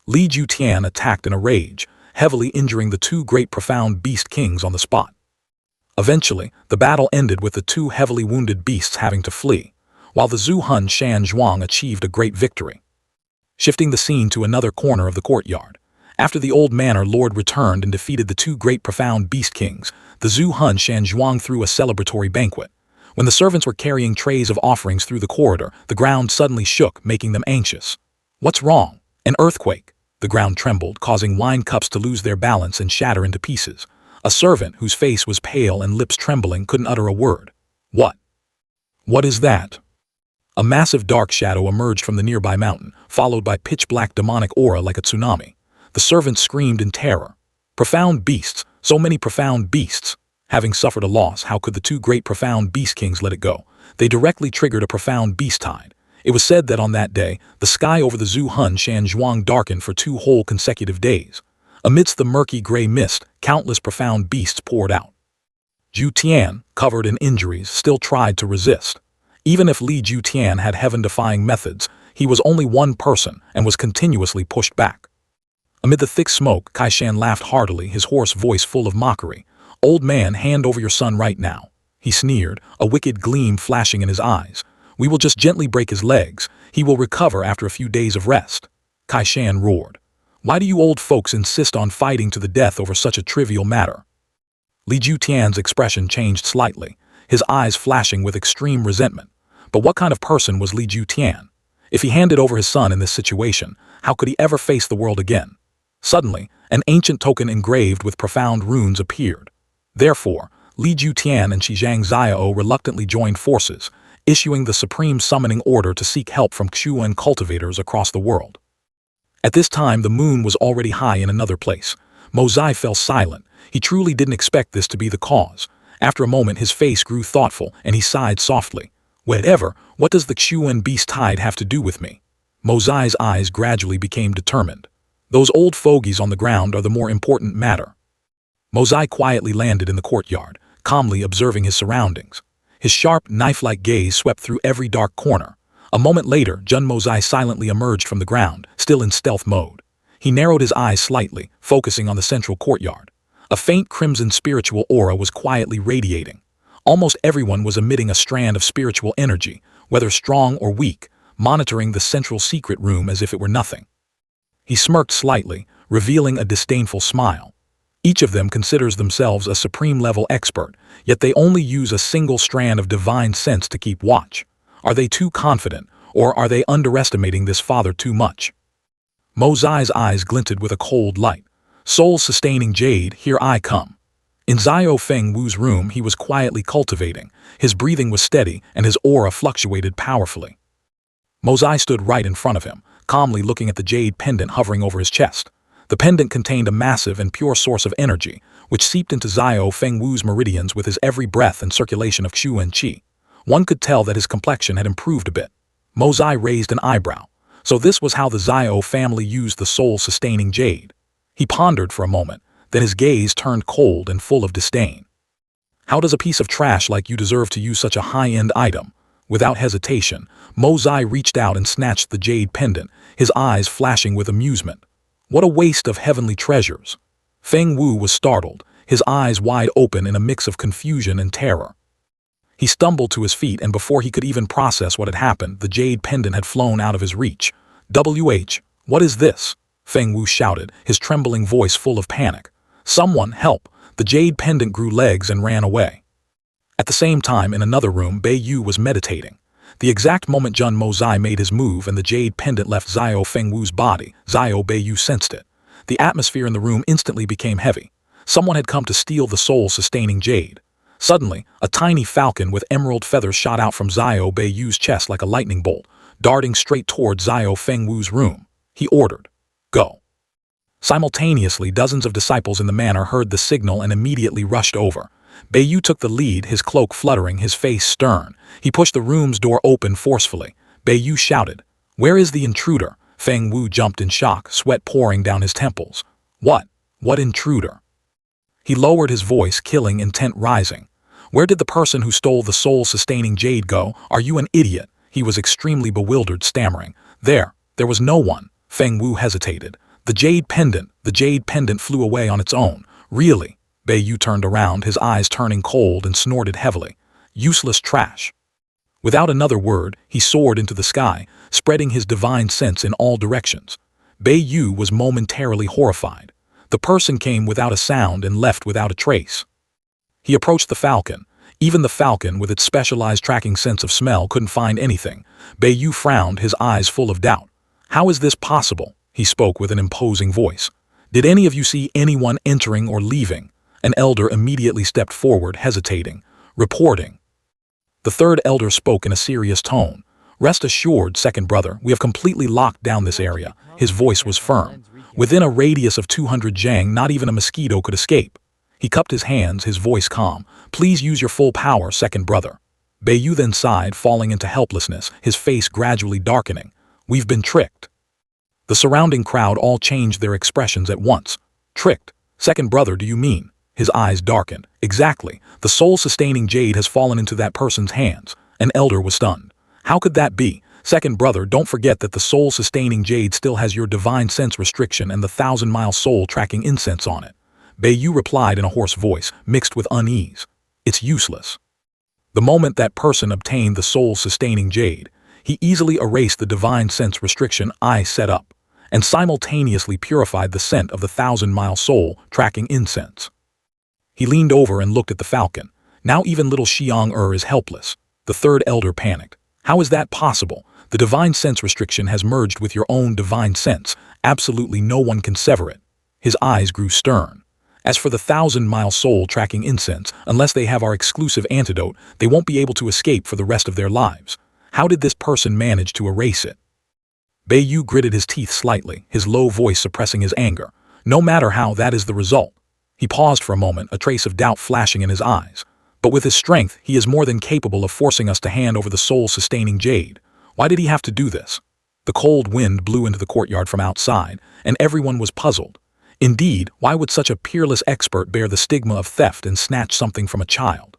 Li Jutian attacked in a rage, heavily injuring the two great profound beast kings on the spot. Eventually, the battle ended with the two heavily wounded beasts having to flee, while the Zhu Hun Shan Zhuang achieved a great victory. Shifting the scene to another corner of the courtyard. After the old manor lord returned and defeated the two great profound beast kings, the Zhu Hun Shan Zhuang threw a celebratory banquet. When the servants were carrying trays of offerings through the corridor, the ground suddenly shook, making them anxious. What's wrong? An earthquake. The ground trembled, causing wine cups to lose their balance and shatter into pieces. A servant, whose face was pale and lips trembling, couldn't utter a word. What? What is that? A massive dark shadow emerged from the nearby mountain, followed by pitch-black demonic aura like a tsunami. The servants screamed in terror. Profound beasts, so many profound beasts. Having suffered a loss, how could the two great profound beast kings let it go? They directly triggered a profound beast tide. It was said that on that day, the sky over the Zhu Hun Shan Zhuang darkened for 2 whole consecutive days. Amidst the murky gray mist, countless profound beasts poured out. Zhu Tian, covered in injuries, still tried to resist. Even if Li Zhu Tian had heaven-defying methods, he was only one person and was continuously pushed back. Amid the thick smoke, Kai Shan laughed heartily, his hoarse voice full of mockery. "Old man, hand over your son right now," he sneered, a wicked gleam flashing in his eyes. "We will just gently break his legs. He will recover after a few days of rest." Kai Shan roared. "Why do you old folks insist on fighting to the death over such a trivial matter?" Li Zhu Tian's expression changed slightly, his eyes flashing with extreme resentment. But what kind of person was Li Zhu Tian? If he handed over his son in this situation, how could he ever face the world again? Suddenly, an ancient token engraved with profound runes appeared. Therefore, Li Zhu Tian and Zhang Xiao reluctantly joined forces, issuing the supreme summoning order to seek help from Xuan cultivators across the world. At this time, the moon was already high in another place. Mo Zai fell silent. He truly didn't expect this to be the cause. After a moment, his face grew thoughtful, and he sighed softly. "Whatever, what does the Xuan beast tide have to do with me?" Mo Zai's eyes gradually became determined. "Those old fogies on the ground are the more important matter." Mo Zai quietly landed in the courtyard, calmly observing his surroundings. His sharp, knife-like gaze swept through every dark corner. A moment later, Jun Mo Zai silently emerged from the ground, still in stealth mode. He narrowed his eyes slightly, focusing on the central courtyard. A faint crimson spiritual aura was quietly radiating. Almost everyone was emitting a strand of spiritual energy, whether strong or weak, monitoring the central secret room as if it were nothing. He smirked slightly, revealing a disdainful smile. Each of them considers themselves a supreme-level expert, yet they only use a single strand of divine sense to keep watch. Are they too confident, or are they underestimating this father too much? Mo Zai's eyes glinted with a cold light. "Soul-sustaining jade, here I come." In Xiao Feng Wu's room, he was quietly cultivating. His breathing was steady, and his aura fluctuated powerfully. Mo Zai stood right in front of him, calmly looking at the jade pendant hovering over his chest. The pendant contained a massive and pure source of energy, which seeped into Xiao Feng Wu's meridians with his every breath and circulation of Xuan Qi. One could tell that his complexion had improved a bit. Mo Zai raised an eyebrow. So this was how the Xiao family used the soul-sustaining jade. He pondered for a moment, then his gaze turned cold and full of disdain. "How does a piece of trash like you deserve to use such a high-end item?" Without hesitation, Mo Zai reached out and snatched the jade pendant, his eyes flashing with amusement. What a waste of heavenly treasures! Feng Wu was startled, his eyes wide open in a mix of confusion and terror. He stumbled to his feet, and before he could even process what had happened, the jade pendant had flown out of his reach. What is this?" Feng Wu shouted, his trembling voice full of panic. "Someone, help!" The jade pendant grew legs and ran away. At the same time, in another room, Bei Yu was meditating. The exact moment Jun Mo Zai made his move and the jade pendant left Xiao Feng Wu's body, Xiao Bei Yu sensed it. The atmosphere in the room instantly became heavy. Someone had come to steal the soul-sustaining jade. Suddenly, a tiny falcon with emerald feathers shot out from Xiao Bei Yu's chest like a lightning bolt, darting straight toward Xiao Feng Wu's room. He ordered, "Go." Simultaneously, dozens of disciples in the manor heard the signal and immediately rushed over. Bei Yu took the lead, his cloak fluttering, his face stern. He pushed the room's door open forcefully. Bei Yu shouted, "Where is the intruder?" Feng Wu jumped in shock, sweat pouring down his temples. What intruder?" He lowered his voice, killing intent rising. "Where did the person who stole the soul-sustaining jade go? Are you an idiot?" He was extremely bewildered, stammering. There was no one." Feng Wu hesitated. The jade pendant flew away on its own." "Really?" Bei Yu turned around, his eyes turning cold, and snorted heavily. "Useless trash." Without another word, he soared into the sky, spreading his divine sense in all directions. Bei Yu was momentarily horrified. The person came without a sound and left without a trace. He approached the falcon. Even the falcon, with its specialized tracking sense of smell, couldn't find anything. Bei Yu frowned, his eyes full of doubt. "How is this possible?" he spoke with an imposing voice. "Did any of you see anyone entering or leaving?" An elder immediately stepped forward, hesitating. "Reporting." The third elder spoke in a serious tone. "Rest assured, second brother, we have completely locked down this area." His voice was firm. "Within a radius of 200 jang, not even a mosquito could escape." He cupped his hands, his voice calm. "Please use your full power, second brother." Bei Yu then sighed, falling into helplessness, his face gradually darkening. "We've been tricked." The surrounding crowd all changed their expressions at once. "Tricked? Second brother, do you mean?" His eyes darkened. "Exactly. The soul-sustaining jade has fallen into that person's hands." An elder was stunned. "How could that be? Second brother, don't forget that the soul-sustaining jade still has your divine sense restriction and the 1,000-mile soul-tracking incense on it." Bei Yu replied in a hoarse voice, mixed with unease. "It's useless." The moment that person obtained the soul-sustaining jade, he easily erased the divine sense restriction I set up, and simultaneously purified the scent of the 1,000-mile soul-tracking incense. He leaned over and looked at the falcon. Now even little Xiang is helpless. The third elder panicked. "How is that possible? The divine sense restriction has merged with your own divine sense. Absolutely no one can sever it." His eyes grew stern. "As for the 1,000-mile soul-tracking incense, unless they have our exclusive antidote, they won't be able to escape for the rest of their lives. How did this person manage to erase it?" Bei Yu gritted his teeth slightly, his low voice suppressing his anger. "No matter how, that is the result." He paused for a moment, a trace of doubt flashing in his eyes. "But with his strength, he is more than capable of forcing us to hand over the soul-sustaining jade. Why did he have to do this?" The cold wind blew into the courtyard from outside, and everyone was puzzled. Indeed, why would such a peerless expert bear the stigma of theft and snatch something from a child?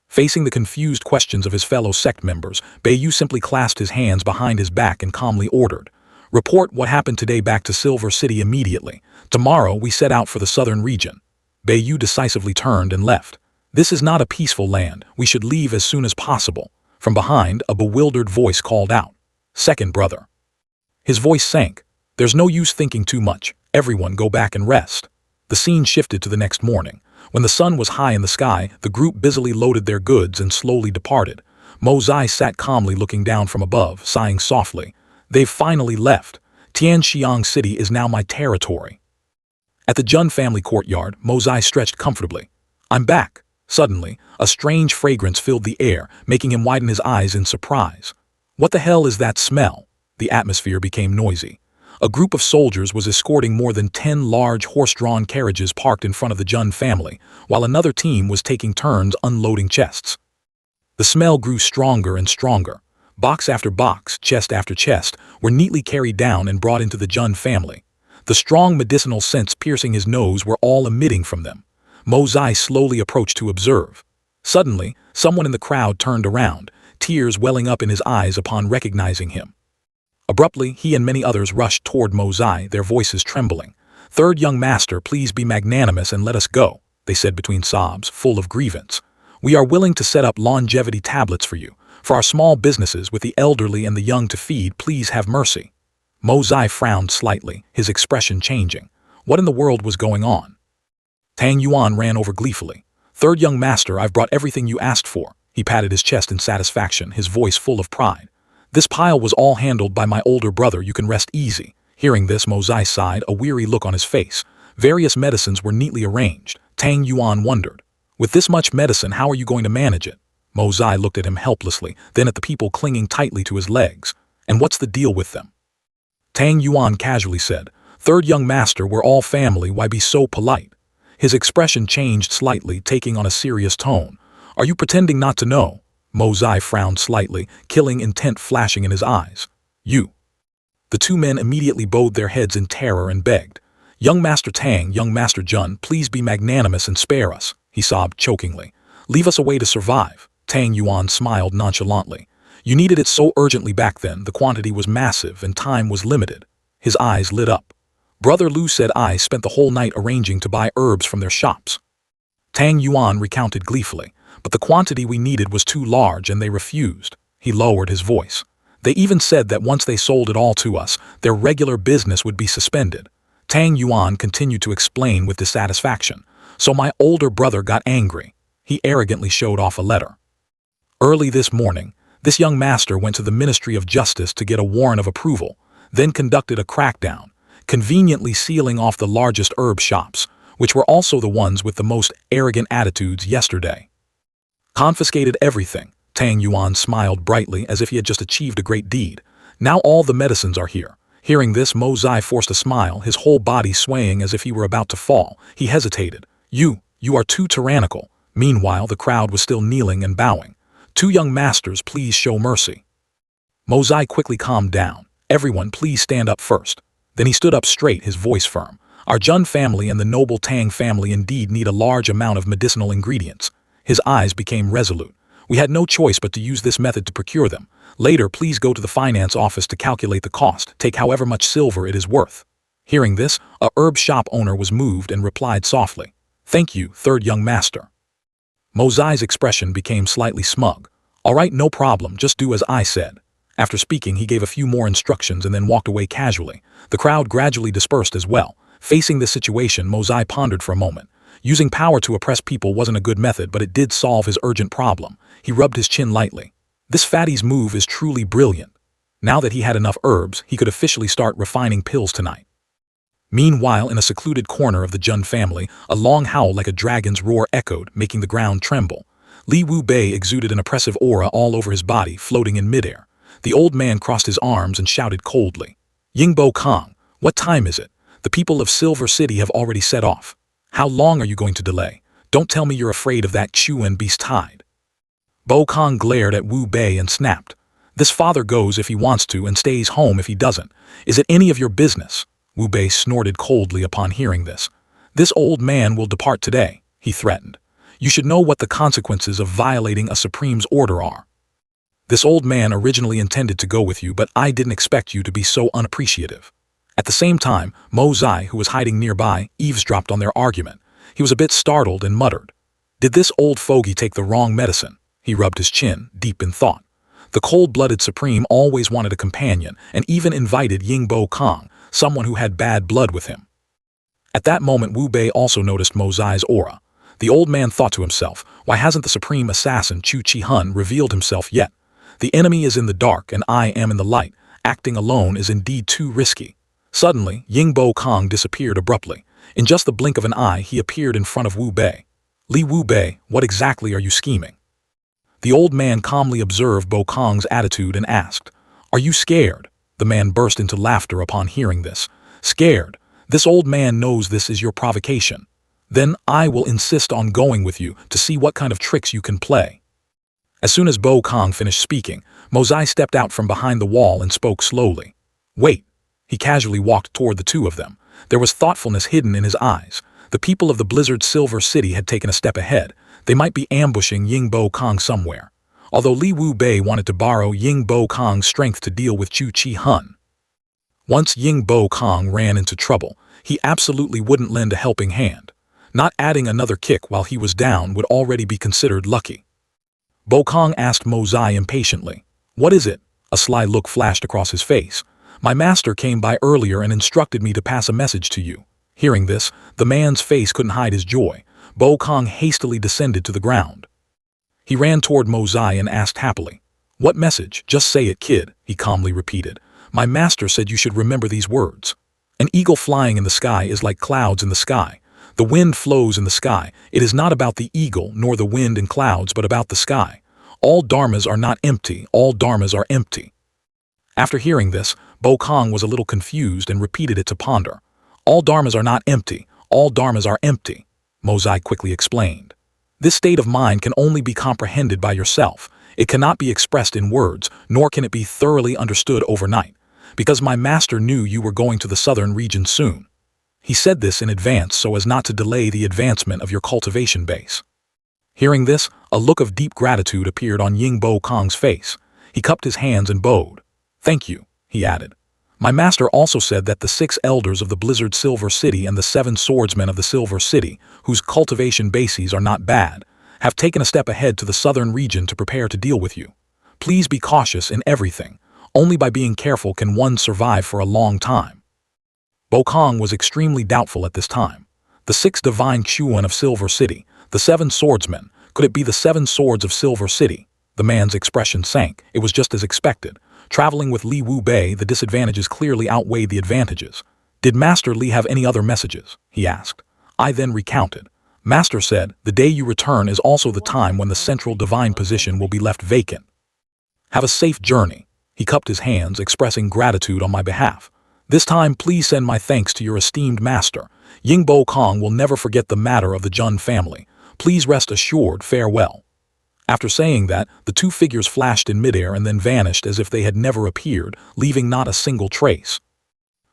Facing the confused questions of his fellow sect members, Bei Yu simply clasped his hands behind his back and calmly ordered, "Report what happened today back to Silver City immediately. Tomorrow we set out for the southern region." Bei Yu decisively turned and left. "This is not a peaceful land. We should leave as soon as possible." From behind, a bewildered voice called out, "Second brother." His voice sank. "There's no use thinking too much. Everyone go back and rest." The scene shifted to the next morning. When the sun was high in the sky, the group busily loaded their goods and slowly departed. Mo Zai sat calmly looking down from above, sighing softly. "They've finally left. Tianxiang City is now my territory." At the Jun family courtyard, Mo Zai stretched comfortably. "I'm back." Suddenly, a strange fragrance filled the air, making him widen his eyes in surprise. "What the hell is that smell?" The atmosphere became noisy. A group of soldiers was escorting more than 10 large horse-drawn carriages parked in front of the Jun family, while another team was taking turns unloading chests. The smell grew stronger and stronger. Box after box, chest after chest, were neatly carried down and brought into the Jun family. The strong medicinal scents piercing his nose were all emitting from them. Mo Zai slowly approached to observe. Suddenly, someone in the crowd turned around, tears welling up in his eyes upon recognizing him. Abruptly, he and many others rushed toward Mo Zai, their voices trembling. "Third young master, please be magnanimous and let us go," they said between sobs, full of grievance. "We are willing to set up longevity tablets for you. For our small businesses with the elderly and the young to feed, please have mercy." Mo Zai frowned slightly, his expression changing. What in the world was going on? Tang Yuan ran over gleefully. "Third young master, I've brought everything you asked for." He patted his chest in satisfaction, his voice full of pride. "This pile was all handled by my older brother, you can rest easy." Hearing this, Mo Zai sighed, a weary look on his face. Various medicines were neatly arranged. Tang Yuan wondered, "With this much medicine, how are you going to manage it?" Mo Zai looked at him helplessly, then at the people clinging tightly to his legs. "And what's the deal with them?" Tang Yuan casually said, "Third young master, we're all family, why be so polite?" His expression changed slightly, taking on a serious tone. "Are you pretending not to know?" Mo Zai frowned slightly, killing intent flashing in his eyes. "You." The two men immediately bowed their heads in terror and begged. "Young Master Tang, young Master Jun, please be magnanimous and spare us," he sobbed chokingly. "Leave us a way to survive." Tang Yuan smiled nonchalantly. "You needed it so urgently back then, the quantity was massive and time was limited." His eyes lit up. "Brother Lu said I spent the whole night arranging to buy herbs from their shops." Tang Yuan recounted gleefully. "But the quantity we needed was too large and they refused." He lowered his voice. They even said that once they sold it all to us, their regular business would be suspended. Tang Yuan continued to explain with dissatisfaction. So my older brother got angry. He arrogantly showed off a letter. Early this morning, this young master went to the Ministry of Justice to get a warrant of approval, then conducted a crackdown, conveniently sealing off the largest herb shops, which were also the ones with the most arrogant attitudes yesterday. Confiscated everything. Tang Yuan smiled brightly as if he had just achieved a great deed. Now all the medicines are here. Hearing this, Mo Zai forced a smile, his whole body swaying as if he were about to fall. He hesitated. You are too tyrannical. Meanwhile, the crowd was still kneeling and bowing. Two young masters, please show mercy. Mo Zai quickly calmed down. Everyone, please stand up first. Then he stood up straight, his voice firm. Our Jun family and the noble Tang family indeed need a large amount of medicinal ingredients. His eyes became resolute. We had no choice but to use this method to procure them. Later, please go to the finance office to calculate the cost. Take however much silver it is worth. Hearing this, a herb shop owner was moved and replied softly. Thank you, third young master. Mo Zai's expression became slightly smug. All right, no problem, just do as I said. After speaking, he gave a few more instructions and then walked away casually. The crowd gradually dispersed as well. Facing this situation, Mo Zai pondered for a moment. Using power to oppress people wasn't a good method, but it did solve his urgent problem. He rubbed his chin lightly. This fatty's move is truly brilliant. Now that he had enough herbs, he could officially start refining pills tonight. Meanwhile, in a secluded corner of the Jun family, a long howl like a dragon's roar echoed, making the ground tremble. Li Wu Bei exuded an oppressive aura all over his body, floating in midair. The old man crossed his arms and shouted coldly. Yingbo Kong, what time is it? The people of Silver City have already set off. How long are you going to delay? Don't tell me you're afraid of that Chuan beast hide. Bo Kong glared at Wu Bei and snapped. This father goes if he wants to and stays home if he doesn't. Is it any of your business? Wu Bei snorted coldly upon hearing this. This old man will depart today, he threatened. You should know what the consequences of violating a supreme's order are. This old man originally intended to go with you, but I didn't expect you to be so unappreciative. At the same time, Mo Zai, who was hiding nearby, eavesdropped on their argument. He was a bit startled and muttered. Did this old fogey take the wrong medicine? He rubbed his chin, deep in thought. The cold-blooded Supreme always wanted a companion and even invited Yingbo Kong, someone who had bad blood with him. At that moment, Wu Bei also noticed Mo Zai's aura. The old man thought to himself, why hasn't the supreme assassin Chu Chi-hun revealed himself yet? The enemy is in the dark and I am in the light. Acting alone is indeed too risky. Suddenly, Yingbo Kong disappeared abruptly. In just the blink of an eye, he appeared in front of Wu Bei. Li Wu Bei, what exactly are you scheming? The old man calmly observed Bo Kong's attitude and asked, Are you scared? The man burst into laughter upon hearing this. Scared? This old man knows this is your provocation. Then I will insist on going with you to see what kind of tricks you can play. As soon as Bo Kong finished speaking, Mo Zai stepped out from behind the wall and spoke slowly. Wait. He casually walked toward the two of them. There was thoughtfulness hidden in his eyes. The people of the Blizzard Silver City had taken a step ahead. They might be ambushing Yingbo Kong somewhere. Although Li Wu Bei wanted to borrow Yingbo Kong's strength to deal with Chu Chi-hun. Once Yingbo Kong ran into trouble, he absolutely wouldn't lend a helping hand. Not adding another kick while he was down would already be considered lucky. Bo Kong asked Mo Zai impatiently. What is it? A sly look flashed across his face. My master came by earlier and instructed me to pass a message to you. Hearing this, the man's face couldn't hide his joy. Bo Kong hastily descended to the ground. He ran toward Mo Zai and asked happily. What message? Just say it, kid, he calmly repeated. My master said you should remember these words. An eagle flying in the sky is like clouds in the sky. The wind flows in the sky. It is not about the eagle nor the wind and clouds, but about the sky. All dharmas are not empty. All dharmas are empty. After hearing this, Bo Kong was a little confused and repeated it to ponder. All dharmas are not empty. All dharmas are empty, Mo Zai quickly explained. This state of mind can only be comprehended by yourself. It cannot be expressed in words, nor can it be thoroughly understood overnight, because my master knew you were going to the southern region soon. He said this in advance so as not to delay the advancement of your cultivation base. Hearing this, a look of deep gratitude appeared on Yingbo Kong's face. He cupped his hands and bowed. Thank you, he added. My master also said that the 6 elders of the Blizzard Silver City and the 7 swordsmen of the Silver City, whose cultivation bases are not bad, have taken a step ahead to the southern region to prepare to deal with you. Please be cautious in everything. Only by being careful can one survive for a long time. Bo Kong was extremely doubtful at this time. The 6 divine Xuan of Silver City, the 7 swordsmen, could it be the 7 swords of Silver City? The man's expression sank. It was just as expected. Traveling with Li Wu Bei, the disadvantages clearly outweighed the advantages. Did Master Li have any other messages? He asked. I then recounted. Master said, the day you return is also the time when the central divine position will be left vacant. Have a safe journey. He cupped his hands, expressing gratitude on my behalf. This time, please send my thanks to your esteemed master. Ying Bo Kong will never forget the matter of the Jun family. Please rest assured, farewell. After saying that, the 2 figures flashed in midair and then vanished as if they had never appeared, leaving not a single trace.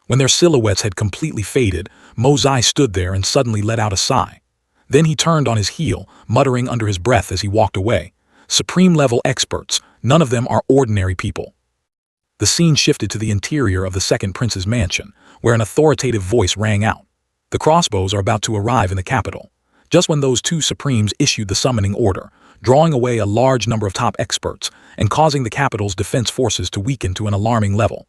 When their silhouettes had completely faded, Mo Zai stood there and suddenly let out a sigh. Then he turned on his heel, muttering under his breath as he walked away. Supreme-level experts, none of them are ordinary people. The scene shifted to the interior of the second prince's mansion, where an authoritative voice rang out. The crossbows are about to arrive in the capital. Just when those 2 supremes issued the summoning order, drawing away a large number of top experts and causing the capital's defense forces to weaken to an alarming level.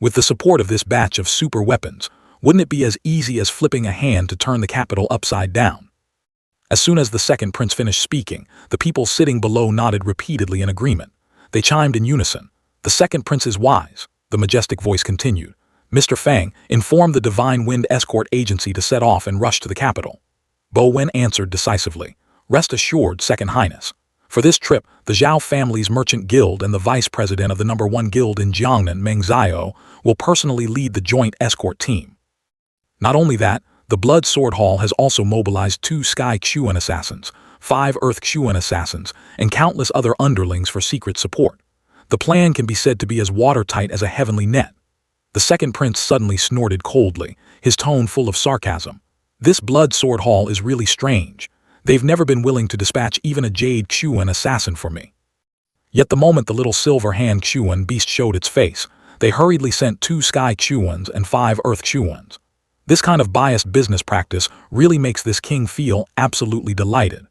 With the support of this batch of super weapons, wouldn't it be as easy as flipping a hand to turn the capital upside down? As soon as the second prince finished speaking, the people sitting below nodded repeatedly in agreement. They chimed in unison. The second prince is wise, the majestic voice continued. Mr. Fang, inform the Divine Wind Escort Agency to set off and rush to the capital. Bo Wen answered decisively. Rest assured, Second Highness. For this trip, the Zhao family's merchant guild and the vice president of the No. 1 guild in Jiangnan, Meng Zhao, will personally lead the joint escort team. Not only that, the Blood Sword Hall has also mobilized 2 Sky Xuan assassins, 5 Earth Xuan assassins, and countless other underlings for secret support. The plan can be said to be as watertight as a heavenly net. The second prince suddenly snorted coldly, his tone full of sarcasm. This Blood Sword Hall is really strange. They've never been willing to dispatch even a Jade Xuan assassin for me. Yet the moment the little silver hand Xuan beast showed its face, they hurriedly sent 2 Sky Xuans and 5 Earth Xuans. This kind of biased business practice really makes this king feel absolutely delighted.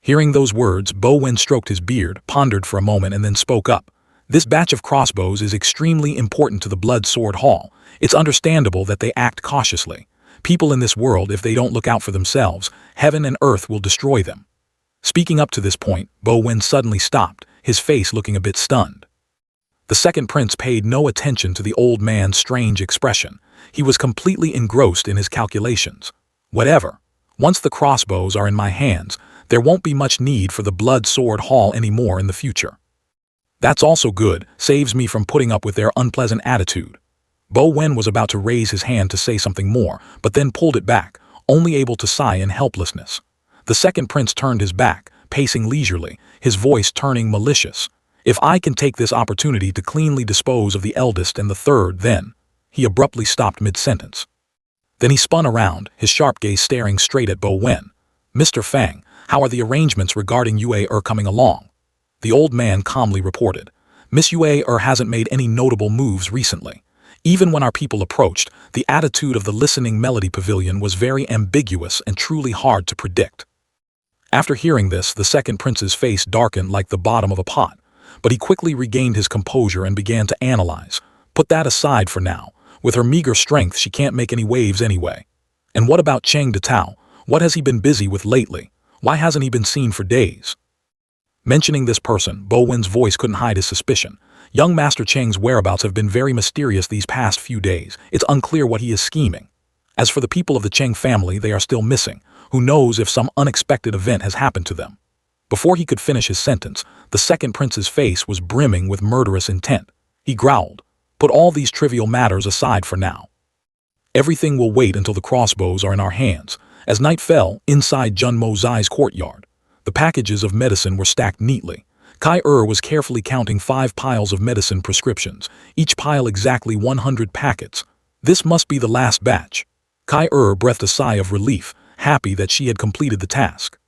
Hearing those words, Bo Wen stroked his beard, pondered for a moment, and then spoke up. This batch of crossbows is extremely important to the Blood Sword Hall. It's understandable that they act cautiously. People in this world, if they don't look out for themselves, heaven and earth will destroy them. Speaking up to this point, Bo Wen suddenly stopped, his face looking a bit stunned. The second prince paid no attention to the old man's strange expression. He was completely engrossed in his calculations. Whatever. Once the crossbows are in my hands, there won't be much need for the Blood Sword Hall anymore in the future. That's also good, saves me from putting up with their unpleasant attitude. Bo Wen was about to raise his hand to say something more, but then pulled it back, only able to sigh in helplessness. The second prince turned his back, pacing leisurely, his voice turning malicious. If I can take this opportunity to cleanly dispose of the eldest and the third, then... He abruptly stopped mid-sentence. Then he spun around, his sharp gaze staring straight at Bo Wen. Mr. Fang, how are the arrangements regarding Yue coming along? The old man calmly reported. Miss Yue hasn't made any notable moves recently. Even when our people approached, the attitude of the Listening Melody Pavilion was very ambiguous and truly hard to predict. After hearing this, the second prince's face darkened like the bottom of a pot, but he quickly regained his composure and began to analyze. Put that aside for now. With her meager strength, she can't make any waves anyway. And what about Cheng Detao? What has he been busy with lately? Why hasn't he been seen for days? Mentioning this person, Bo Wen's voice couldn't hide his suspicion. Young Master Cheng's whereabouts have been very mysterious these past few days. It's unclear what he is scheming. As for the people of the Cheng family, they are still missing. Who knows if some unexpected event has happened to them? Before he could finish his sentence, the second prince's face was brimming with murderous intent. He growled. Put all these trivial matters aside for now. Everything will wait until the crossbows are in our hands. As night fell, inside Jun Mo Zai's courtyard, the packages of medicine were stacked neatly. Kai was carefully counting 5 piles of medicine prescriptions, each pile exactly 100 packets. This must be the last batch. Kai breathed a sigh of relief, happy that she had completed the task.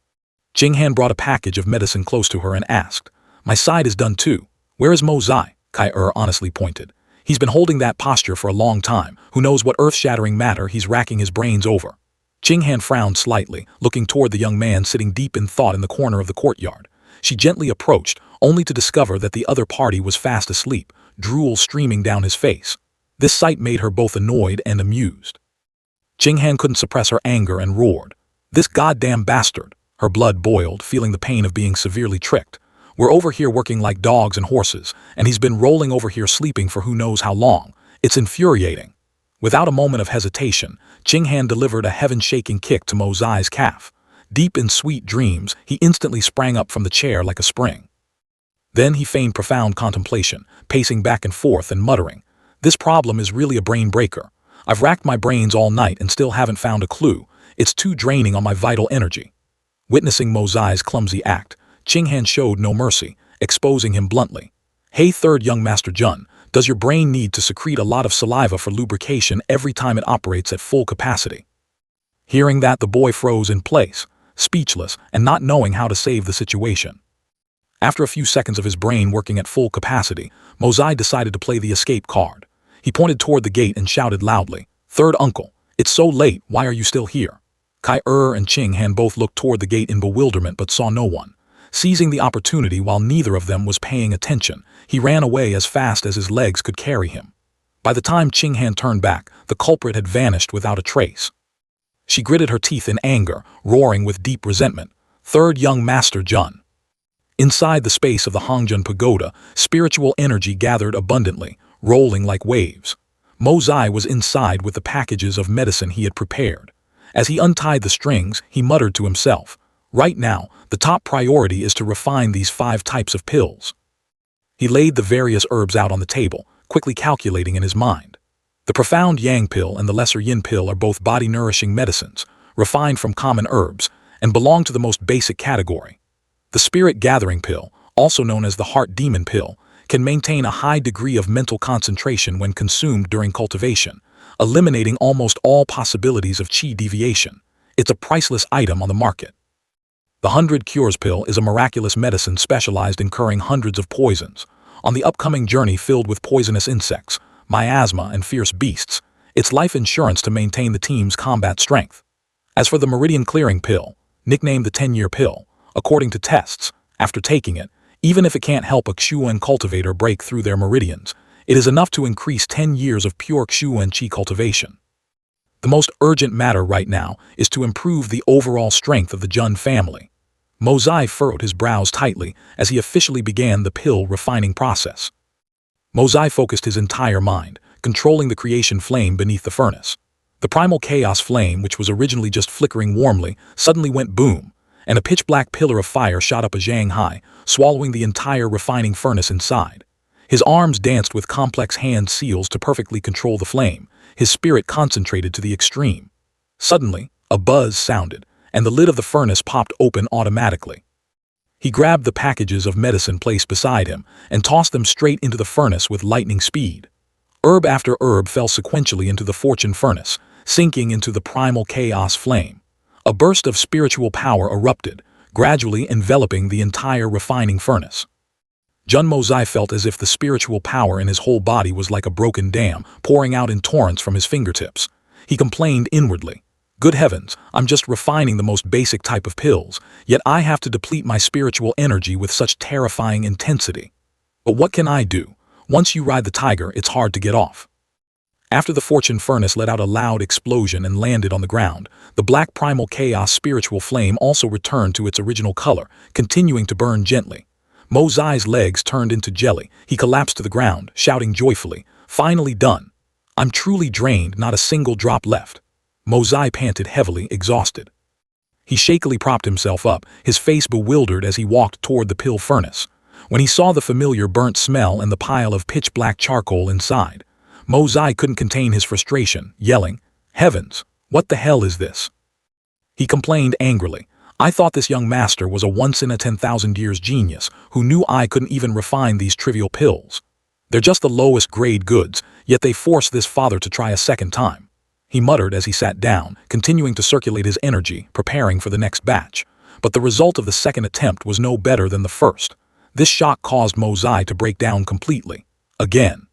Jing Han brought a package of medicine close to her and asked, My side is done too. Where is Mo Zai? Kai honestly pointed. He's been holding that posture for a long time. Who knows what earth-shattering matter he's racking his brains over. Jing Han frowned slightly, looking toward the young man sitting deep in thought in the corner of the courtyard. She gently approached, only to discover that the other party was fast asleep, drool streaming down his face. This sight made her both annoyed and amused. Qinghan couldn't suppress her anger and roared. "This goddamn bastard!" Her blood boiled, feeling the pain of being severely tricked. "We're over here working like dogs and horses, and he's been rolling over here sleeping for who knows how long. It's infuriating." Without a moment of hesitation, Qinghan delivered a heaven-shaking kick to Mo Zai's calf. Deep in sweet dreams, he instantly sprang up from the chair like a spring. Then he feigned profound contemplation, pacing back and forth and muttering, "This problem is really a brain breaker. I've racked my brains all night and still haven't found a clue. It's too draining on my vital energy." Witnessing Mo Zai's clumsy act, Qinghan showed no mercy, exposing him bluntly. "Hey, third young Master Jun, does your brain need to secrete a lot of saliva for lubrication every time it operates at full capacity?" Hearing that, the boy froze in place, speechless and not knowing how to save the situation. After a few seconds of his brain working at full capacity, Mo Zai decided to play the escape card. He pointed toward the gate and shouted loudly, "Third uncle, it's so late, why are you still here?" Kai and Qinghan both looked toward the gate in bewilderment but saw no one. Seizing the opportunity while neither of them was paying attention, he ran away as fast as his legs could carry him. By the time Qinghan turned back, the culprit had vanished without a trace. She gritted her teeth in anger, roaring with deep resentment, "Third young Master Jun." Inside the space of the Hongjun Pagoda, spiritual energy gathered abundantly, rolling like waves. Mo Zai was inside with the packages of medicine he had prepared. As he untied the strings, he muttered to himself, "Right now, the top priority is to refine these 5 types of pills." He laid the various herbs out on the table, quickly calculating in his mind. The profound Yang pill and the lesser Yin pill are both body-nourishing medicines, refined from common herbs, and belong to the most basic category. The spirit-gathering pill, also known as the heart demon pill, can maintain a high degree of mental concentration when consumed during cultivation, eliminating almost all possibilities of qi deviation. It's a priceless item on the market. The 100 Cures pill is a miraculous medicine specialized in curing hundreds of poisons. On the upcoming journey filled with poisonous insects, miasma, and fierce beasts, it's life insurance to maintain the team's combat strength. As for the Meridian Clearing pill, nicknamed the 10-year pill, according to tests, after taking it, even if it can't help a Xuan cultivator break through their meridians, it is enough to increase 10 years of pure Xuan qi cultivation. The most urgent matter right now is to improve the overall strength of the Jun family. Mo Zai furrowed his brows tightly as he officially began the pill refining process. Mo Zai focused his entire mind, controlling the creation flame beneath the furnace. The primal chaos flame, which was originally just flickering warmly, suddenly went boom, and a pitch-black pillar of fire shot up a zhang high, swallowing the entire refining furnace inside. His arms danced with complex hand seals to perfectly control the flame, his spirit concentrated to the extreme. Suddenly, a buzz sounded, and the lid of the furnace popped open automatically. He grabbed the packages of medicine placed beside him and tossed them straight into the furnace with lightning speed. Herb after herb fell sequentially into the fortune furnace, sinking into the primal chaos flame. A burst of spiritual power erupted, gradually enveloping the entire refining furnace. Jun Mo Zai felt as if the spiritual power in his whole body was like a broken dam, pouring out in torrents from his fingertips. He complained inwardly, "Good heavens, I'm just refining the most basic type of pills, yet I have to deplete my spiritual energy with such terrifying intensity. But what can I do? Once you ride the tiger, it's hard to get off." After the fortune furnace let out a loud explosion and landed on the ground, the black primal chaos spiritual flame also returned to its original color, continuing to burn gently. Mo Zai's legs turned into jelly. He collapsed to the ground, shouting joyfully, "Finally done. I'm truly drained, not a single drop left." Mo Zai panted heavily, exhausted. He shakily propped himself up, his face bewildered as he walked toward the pill furnace. When he saw the familiar burnt smell and the pile of pitch-black charcoal inside, Mo Zai couldn't contain his frustration, yelling, "Heavens, what the hell is this?" He complained angrily, "I thought this young master was a once-in-a-10,000-years genius who knew I couldn't even refine these trivial pills. They're just the lowest grade goods, yet they forced this father to try a second time." He muttered as he sat down, continuing to circulate his energy, preparing for the next batch. But the result of the second attempt was no better than the first. This shock caused Mo Zai to break down completely. Again.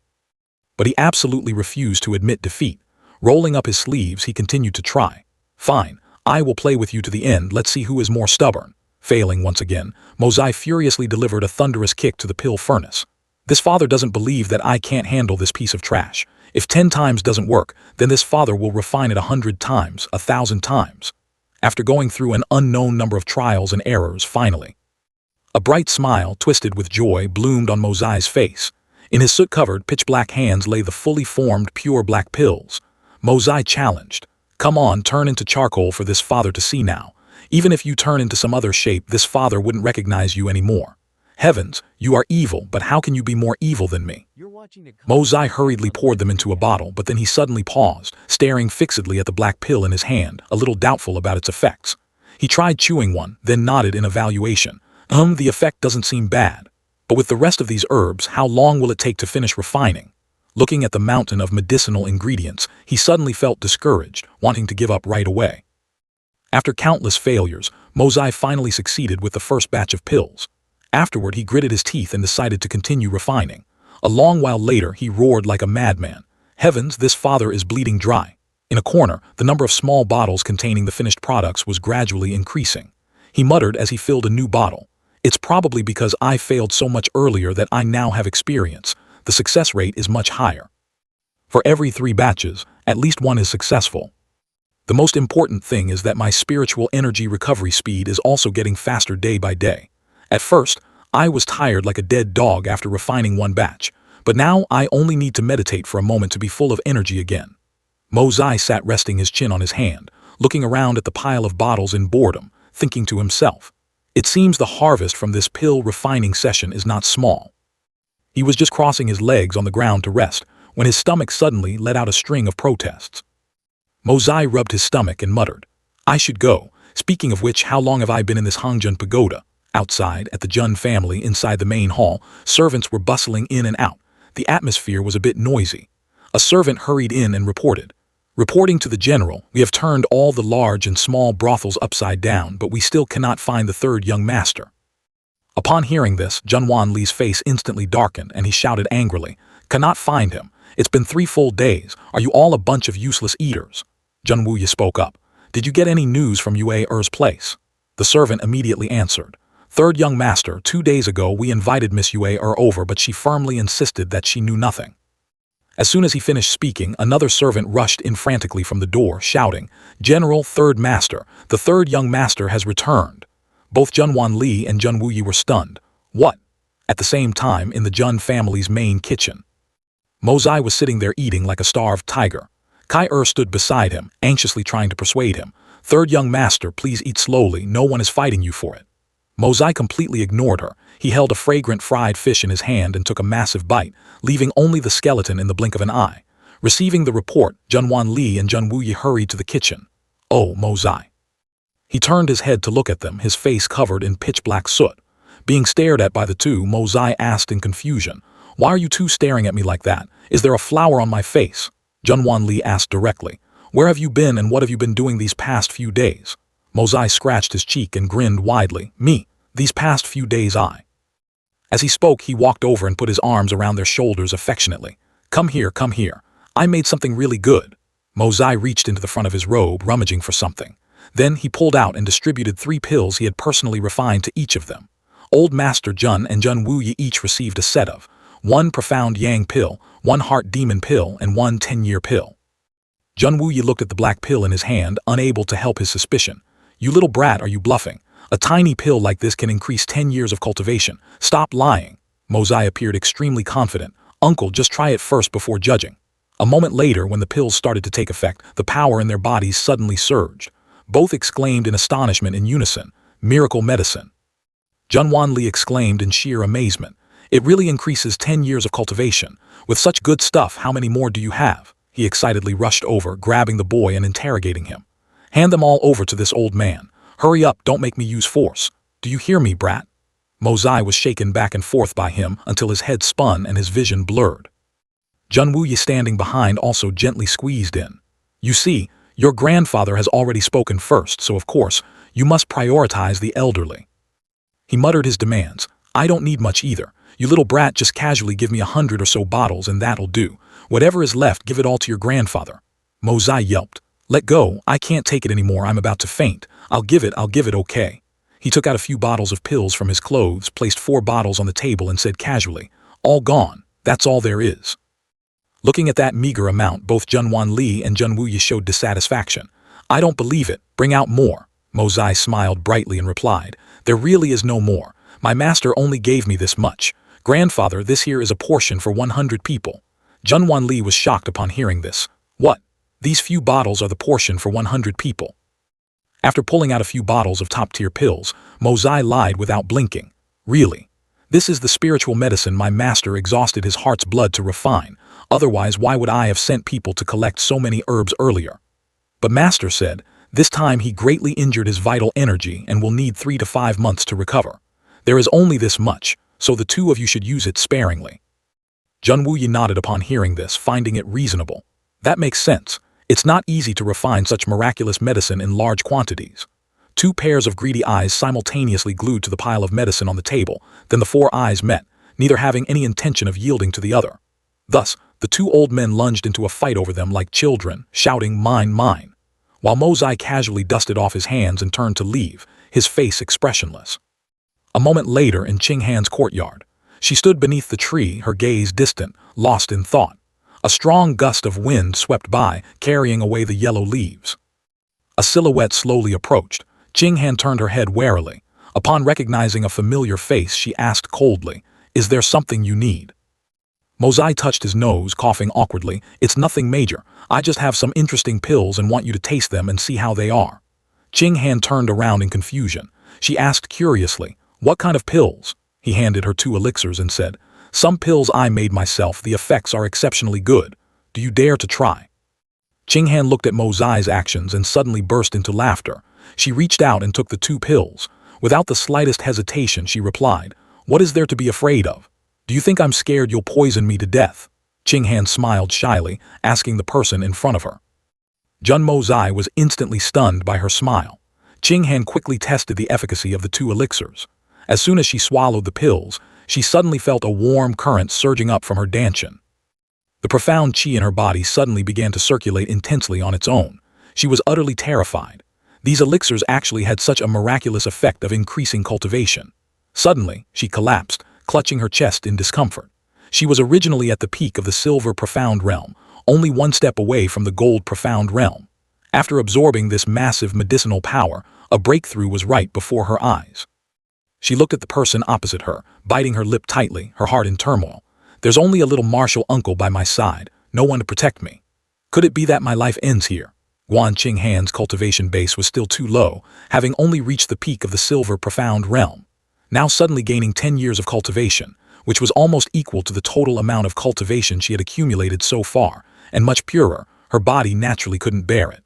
But he absolutely refused to admit defeat. Rolling up his sleeves, he continued to try. "Fine, I will play with you to the end, let's see who is more stubborn." Failing once again, Mo Zai furiously delivered a thunderous kick to the pill furnace. This father doesn't believe that I can't handle this piece of trash. If 10 times doesn't work, then this father will refine it 100 times, 1,000 times. After going through an unknown number of trials and errors, finally, a bright smile, twisted with joy, bloomed on Mosai's face. In his soot-covered, pitch-black hands lay the fully formed, pure black pills. Mosai challenged, "Come on, turn into charcoal for this father to see now. Even if you turn into some other shape, this father wouldn't recognize you anymore. Heavens, you are evil, but how can you be more evil than me?" Mosai hurriedly poured them into a bottle, but then he suddenly paused, staring fixedly at the black pill in his hand, a little doubtful about its effects. He tried chewing one, then nodded in evaluation. The effect doesn't seem bad. But with the rest of these herbs, how long will it take to finish refining? Looking at the mountain of medicinal ingredients, he suddenly felt discouraged, wanting to give up right away. After countless failures, Mosai finally succeeded with the first batch of pills. Afterward, he gritted his teeth and decided to continue refining. A long while later, he roared like a madman. "Heavens, this father is bleeding dry." In a corner, the number of small bottles containing the finished products was gradually increasing. He muttered as he filled a new bottle. "It's probably because I failed so much earlier that I now have experience. The success rate is much higher. For every 3 batches, at least one is successful. The most important thing is that my spiritual energy recovery speed is also getting faster day by day. At first, I was tired like a dead dog after refining one batch, but now I only need to meditate for a moment to be full of energy again." Mosai sat resting his chin on his hand, looking around at the pile of bottles in boredom, thinking to himself, "It seems the harvest from this pill refining session is not small." He was just crossing his legs on the ground to rest, when his stomach suddenly let out a string of protests. Mosai rubbed his stomach and muttered, "I should go. Speaking of which, how long have I been in this Hangjun pagoda?" Outside, at the Jun family, inside the main hall, servants were bustling in and out. The atmosphere was a bit noisy. A servant hurried in and reported, "Reporting to the general, we have turned all the large and small brothels upside down, but we still cannot find the 3rd young master." Upon hearing this, Junwan Li's face instantly darkened and he shouted angrily, "Cannot find him. It's been 3 full days. Are you all a bunch of useless eaters?" Jun Wuyi spoke up. "Did you get any news from Yue Er's place?" The servant immediately answered, "3rd young master, 2 days ago we invited Miss Yue Er over, but she firmly insisted that she knew nothing." As soon as he finished speaking, another servant rushed in frantically from the door, shouting, "General, 3rd master, the 3rd young master has returned." Both Junwan Li and Jun Wuyi were stunned. "What?" At the same time, in the Jun family's main kitchen, Mosai was sitting there eating like a starved tiger. Kai stood beside him, anxiously trying to persuade him. "3rd young master, please eat slowly, no one is fighting you for it." Mosai completely ignored her. He held a fragrant fried fish in his hand and took a massive bite, leaving only the skeleton in the blink of an eye. Receiving the report, Junwan Li and Jun Wuyi hurried to the kitchen. "Oh, Mosai." He turned his head to look at them, his face covered in pitch-black soot. Being stared at by the two, Mosai asked in confusion, "Why are you two staring at me like that? Is there a flower on my face?" Junwan Li asked directly, "Where have you been and what have you been doing these past few days?" Mosai scratched his cheek and grinned widely. "Me, these past few days I." As he spoke, he walked over and put his arms around their shoulders affectionately. Come here, I made something really good." Mosai reached into the front of his robe, rummaging for something. Then he pulled out and distributed 3 pills he had personally refined to each of them. Old Master Jun and Jun Wuyi each received a set of 1 Profound Yang pill, 1 Heart Demon pill, and 1 10-year pill. Jun Wuyi looked at the black pill in his hand, unable to help his suspicion. "You little brat, are you bluffing? A tiny pill like this can increase 10 years of cultivation. Stop lying." Mosai appeared extremely confident. "Uncle, just try it first before judging." A moment later, when the pills started to take effect, the power in their bodies suddenly surged. Both exclaimed in astonishment in unison, "Miracle medicine." Junwan Li exclaimed in sheer amazement, "It really increases 10 years of cultivation. With such good stuff, how many more do you have?" He excitedly rushed over, grabbing the boy and interrogating him. "Hand them all over to this old man. Hurry up, don't make me use force. Do you hear me, brat?" Mosai was shaken back and forth by him until his head spun and his vision blurred. Jun Wuyi standing behind also gently squeezed in. "You see, your grandfather has already spoken first, so of course, you must prioritize the elderly." He muttered his demands. "I don't need much either. You little brat, just casually give me 100 or so bottles and that'll do. Whatever is left, give it all to your grandfather." Mosai yelped. "Let go, I can't take it anymore, I'm about to faint. I'll give it, okay." He took out a few bottles of pills from his clothes, placed 4 bottles on the table and said casually, All gone, that's all there is. Looking at that meager amount, both Junwan Li and Jun Wuyi showed dissatisfaction. I don't believe it, bring out more. Mo Zai smiled brightly and replied, there really is no more. My master only gave me this much. Grandfather, this here is a portion for 100 people. Junwan Li was shocked upon hearing this. What? These few bottles are the portion for 100 people. After pulling out a few bottles of top-tier pills, Mo Zai lied without blinking. Really? This is the spiritual medicine my master exhausted his heart's blood to refine. Otherwise, why would I have sent people to collect so many herbs earlier? But master said, this time he greatly injured his vital energy and will need 3 to 5 months to recover. There is only this much, so the two of you should use it sparingly. Jun Wuyi nodded upon hearing this, finding it reasonable. That makes sense. It's not easy to refine such miraculous medicine in large quantities. 2 pairs of greedy eyes simultaneously glued to the pile of medicine on the table, then the 4 eyes met, neither having any intention of yielding to the other. Thus, the 2 old men lunged into a fight over them like children, shouting, mine, mine. While Mo Zai casually dusted off his hands and turned to leave, his face expressionless. A moment later in Qing Han's courtyard, she stood beneath the tree, her gaze distant, lost in thought. A strong gust of wind swept by, carrying away the yellow leaves. A silhouette slowly approached. Qing Han turned her head warily. Upon recognizing a familiar face, she asked coldly, is there something you need? Mo Zai touched his nose, coughing awkwardly. It's nothing major. I just have some interesting pills and want you to taste them and see how they are. Qing Han turned around in confusion. She asked curiously, what kind of pills? He handed her 2 elixirs and said, some pills I made myself, the effects are exceptionally good. Do you dare to try? Qing Han looked at Mo Zai's actions and suddenly burst into laughter. She reached out and took the 2 pills. Without the slightest hesitation, she replied, what is there to be afraid of? Do you think I'm scared you'll poison me to death? Qing Han smiled shyly, asking the person in front of her. Jun Mo Zai was instantly stunned by her smile. Qing Han quickly tested the efficacy of the 2 elixirs. As soon as she swallowed the pills, she suddenly felt a warm current surging up from her dantian. The profound qi in her body suddenly began to circulate intensely on its own. She was utterly terrified. These elixirs actually had such a miraculous effect of increasing cultivation. Suddenly, she collapsed, clutching her chest in discomfort. She was originally at the peak of the silver profound realm, only 1 step away from the gold profound realm. After absorbing this massive medicinal power, a breakthrough was right before her eyes. She looked at the person opposite her, biting her lip tightly, her heart in turmoil. There's only a little martial uncle by my side, no one to protect me. Could it be that my life ends here? Guan Qing Han's cultivation base was still too low, having only reached the peak of the silver profound realm. Now suddenly gaining 10 years of cultivation, which was almost equal to the total amount of cultivation she had accumulated so far, and much purer, her body naturally couldn't bear it.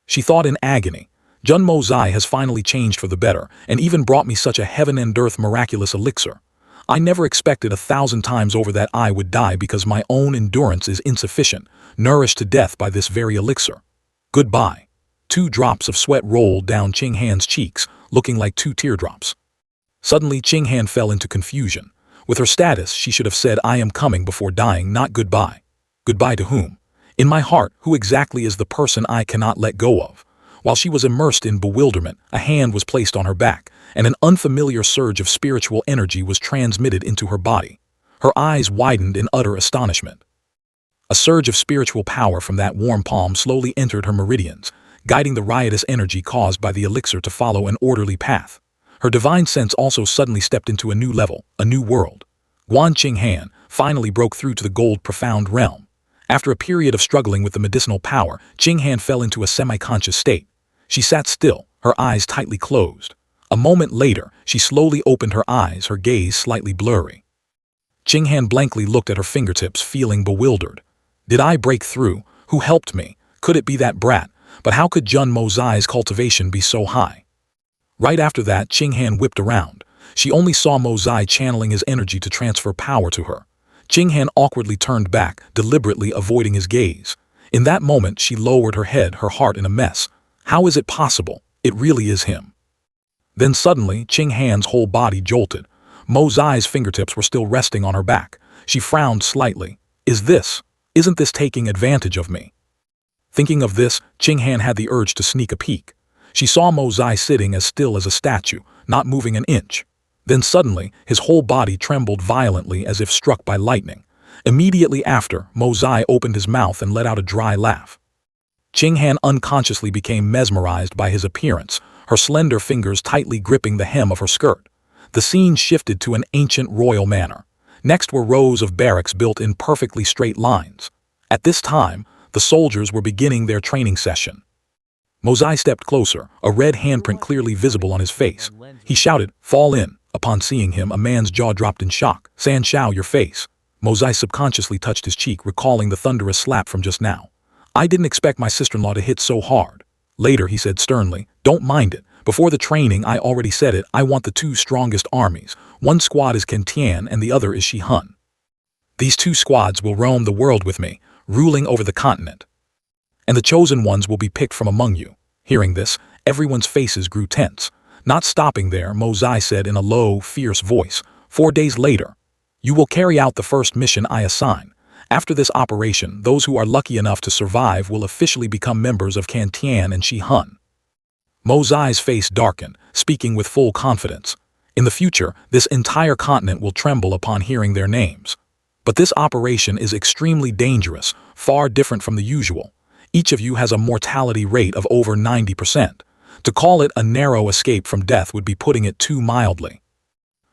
She thought in agony, Jun Mo Zai has finally changed for the better, and even brought me such a heaven and earth miraculous elixir. I never expected 1,000 times over that I would die because my own endurance is insufficient, nourished to death by this very elixir. Goodbye. 2 drops of sweat rolled down Qing Han's cheeks, looking like 2 teardrops. Suddenly Qing Han fell into confusion. With her status, she should have said I am coming before dying, not goodbye. Goodbye to whom? In my heart, who exactly is the person I cannot let go of? While she was immersed in bewilderment, a hand was placed on her back, and an unfamiliar surge of spiritual energy was transmitted into her body. Her eyes widened in utter astonishment. A surge of spiritual power from that warm palm slowly entered her meridians, guiding the riotous energy caused by the elixir to follow an orderly path. Her divine sense also suddenly stepped into a new level, a new world. Guan Qing Han finally broke through to the gold profound realm. After a period of struggling with the medicinal power, Qing Han fell into a semi-conscious state. She sat still, her eyes tightly closed. A moment later, she slowly opened her eyes, her gaze slightly blurry. Qing Han blankly looked at her fingertips, feeling bewildered. Did I break through? Who helped me? Could it be that brat? But how could Jun Mo Zai's cultivation be so high? Right after that, Qing Han whipped around. She only saw Mo Zai channeling his energy to transfer power to her. Qing Han awkwardly turned back, deliberately avoiding his gaze. In that moment, she lowered her head, her heart in a mess. How is it possible? It really is him. Then suddenly, Qing Han's whole body jolted. Mo Zai's fingertips were still resting on her back. She frowned slightly. Isn't this taking advantage of me? Thinking of this, Qing Han had the urge to sneak a peek. She saw Mo Zai sitting as still as a statue, not moving an inch. Then suddenly, his whole body trembled violently as if struck by lightning. Immediately after, Mo Zai opened his mouth and let out a dry laugh. Ching Han unconsciously became mesmerized by his appearance, her slender fingers tightly gripping the hem of her skirt. The scene shifted to an ancient royal manor. Next were rows of barracks built in perfectly straight lines. At this time, the soldiers were beginning their training session. Mo Zai stepped closer, a red handprint clearly visible on his face. He shouted, "Fall in." Upon seeing him, a man's jaw dropped in shock. "San Shao, your face." Mo Zai subconsciously touched his cheek, recalling the thunderous slap from just now. "I didn't expect my sister-in-law to hit so hard." Later, he said sternly, "Don't mind it. Before the training, I already said it. I want the two strongest armies. One squad is Kentian and the other is Shi-Han. These two squads will roam the world with me, ruling over the continent. And the chosen ones will be picked from among you." Hearing this, everyone's faces grew tense. Not stopping there, Mo Zai said in a low, fierce voice, 4 days later, you will carry out the first mission I assign. After this operation, those who are lucky enough to survive will officially become members of Kentian and Shi-Han. Mo Zai's face darkened, speaking with full confidence. In the future, this entire continent will tremble upon hearing their names. But this operation is extremely dangerous, far different from the usual. Each of you has a mortality rate of over 90%. To call it a narrow escape from death would be putting it too mildly.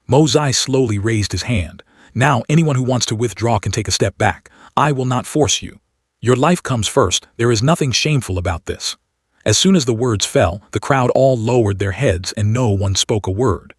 Mo Zai slowly raised his hand. "Now anyone who wants to withdraw can take a step back. I will not force you. Your life comes first. There is nothing shameful about this." As soon as the words fell, the crowd all lowered their heads and no one spoke a word.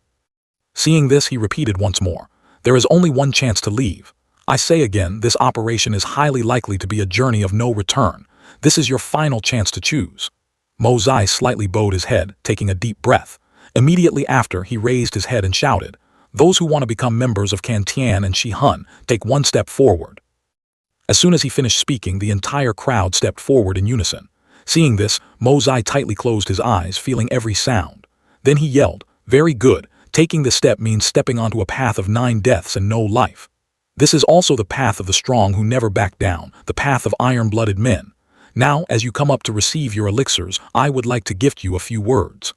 Seeing this, he repeated once more, "There is only one chance to leave. I say again, this operation is highly likely to be a journey of no return. This is your final chance to choose." Mo Zai slightly bowed his head, taking a deep breath. Immediately after, he raised his head and shouted, "Those who want to become members of Kentian and Shi-Han, take one step forward." As soon as he finished speaking, the entire crowd stepped forward in unison. Seeing this, Mo Zai tightly closed his eyes, feeling every sound. Then he yelled, "Very good. Taking this step means stepping onto a path of 9 deaths and no life. This is also the path of the strong who never back down, the path of iron-blooded men. Now, as you come up to receive your elixirs, I would like to gift you a few words.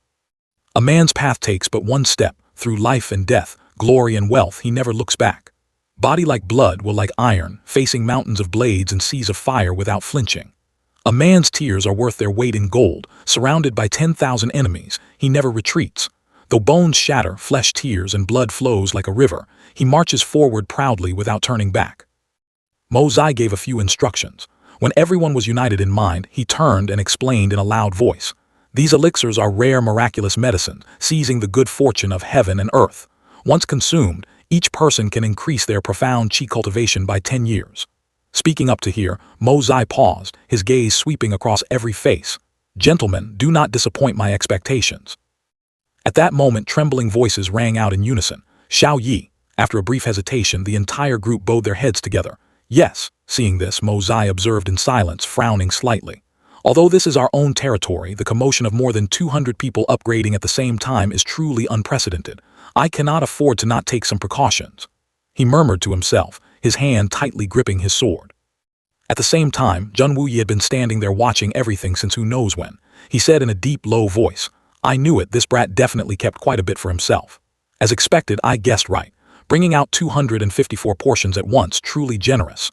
A man's path takes but one step, through life and death, glory and wealth, he never looks back. Body like blood will like iron, facing mountains of blades and seas of fire without flinching. A man's tears are worth their weight in gold, surrounded by 10,000 enemies, he never retreats. Though bones shatter, flesh tears, and blood flows like a river, he marches forward proudly without turning back." Mo Zai gave a few instructions. When everyone was united in mind, he turned and explained in a loud voice, "These elixirs are rare miraculous medicines, seizing the good fortune of heaven and earth. Once consumed, each person can increase their profound qi cultivation by 10 years. Speaking up to here, Mo Zai paused, his gaze sweeping across every face. "Gentlemen, do not disappoint my expectations." At that moment, trembling voices rang out in unison. "Shao Yi." After a brief hesitation, the entire group bowed their heads together. "Yes." Seeing this, Mo Zai observed in silence, frowning slightly. "Although this is our own territory, the commotion of more than 200 people upgrading at the same time is truly unprecedented. I cannot afford to not take some precautions." He murmured to himself, his hand tightly gripping his sword. At the same time, Jun Wuyi had been standing there watching everything since who knows when. He said in a deep, low voice, "I knew it, this brat definitely kept quite a bit for himself. As expected, I guessed right. Bringing out 254 portions at once, truly generous."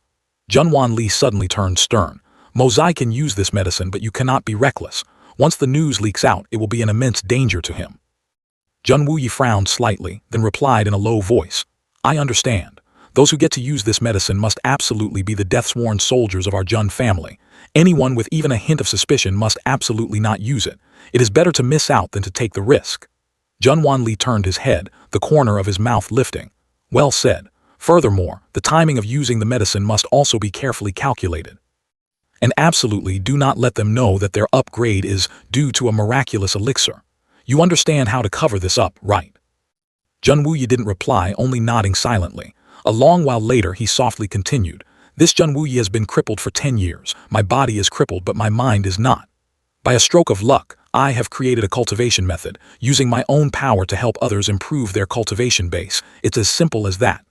Jun Wanli suddenly turned stern. "Mo Zai can use this medicine, but you cannot be reckless. Once the news leaks out, it will be an immense danger to him." Jun Wuyi frowned slightly, then replied in a low voice, "I understand. Those who get to use this medicine must absolutely be the death-sworn soldiers of our Jun family. Anyone with even a hint of suspicion must absolutely not use it. It is better to miss out than to take the risk." Jun Wanli turned his head, the corner of his mouth lifting. "Well said. Furthermore, the timing of using the medicine must also be carefully calculated. And absolutely do not let them know that their upgrade is due to a miraculous elixir. You understand how to cover this up, right?" Jun Wuyi didn't reply, only nodding silently. A long while later, he softly continued, "This Jun Wuyi has been crippled for 10 years. My body is crippled, but my mind is not. By a stroke of luck, I have created a cultivation method, using my own power to help others improve their cultivation base. It's as simple as that."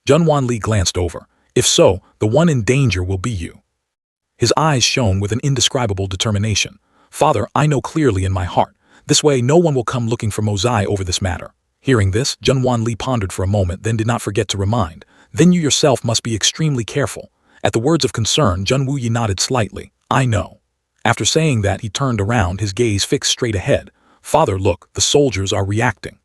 Jun Wanli glanced over. "If so, the one in danger will be you." His eyes shone with an indescribable determination. "Father, I know clearly in my heart. This way no one will come looking for Mo Zai over this matter. Hearing this, Zhen Wanli pondered for a moment, then did not forget to remind, "Then you yourself must be extremely careful." At the words of concern, Zhen Wuyi nodded slightly. "I know." After saying that, he turned around, his gaze fixed straight ahead. "Father, look, the soldiers are reacting."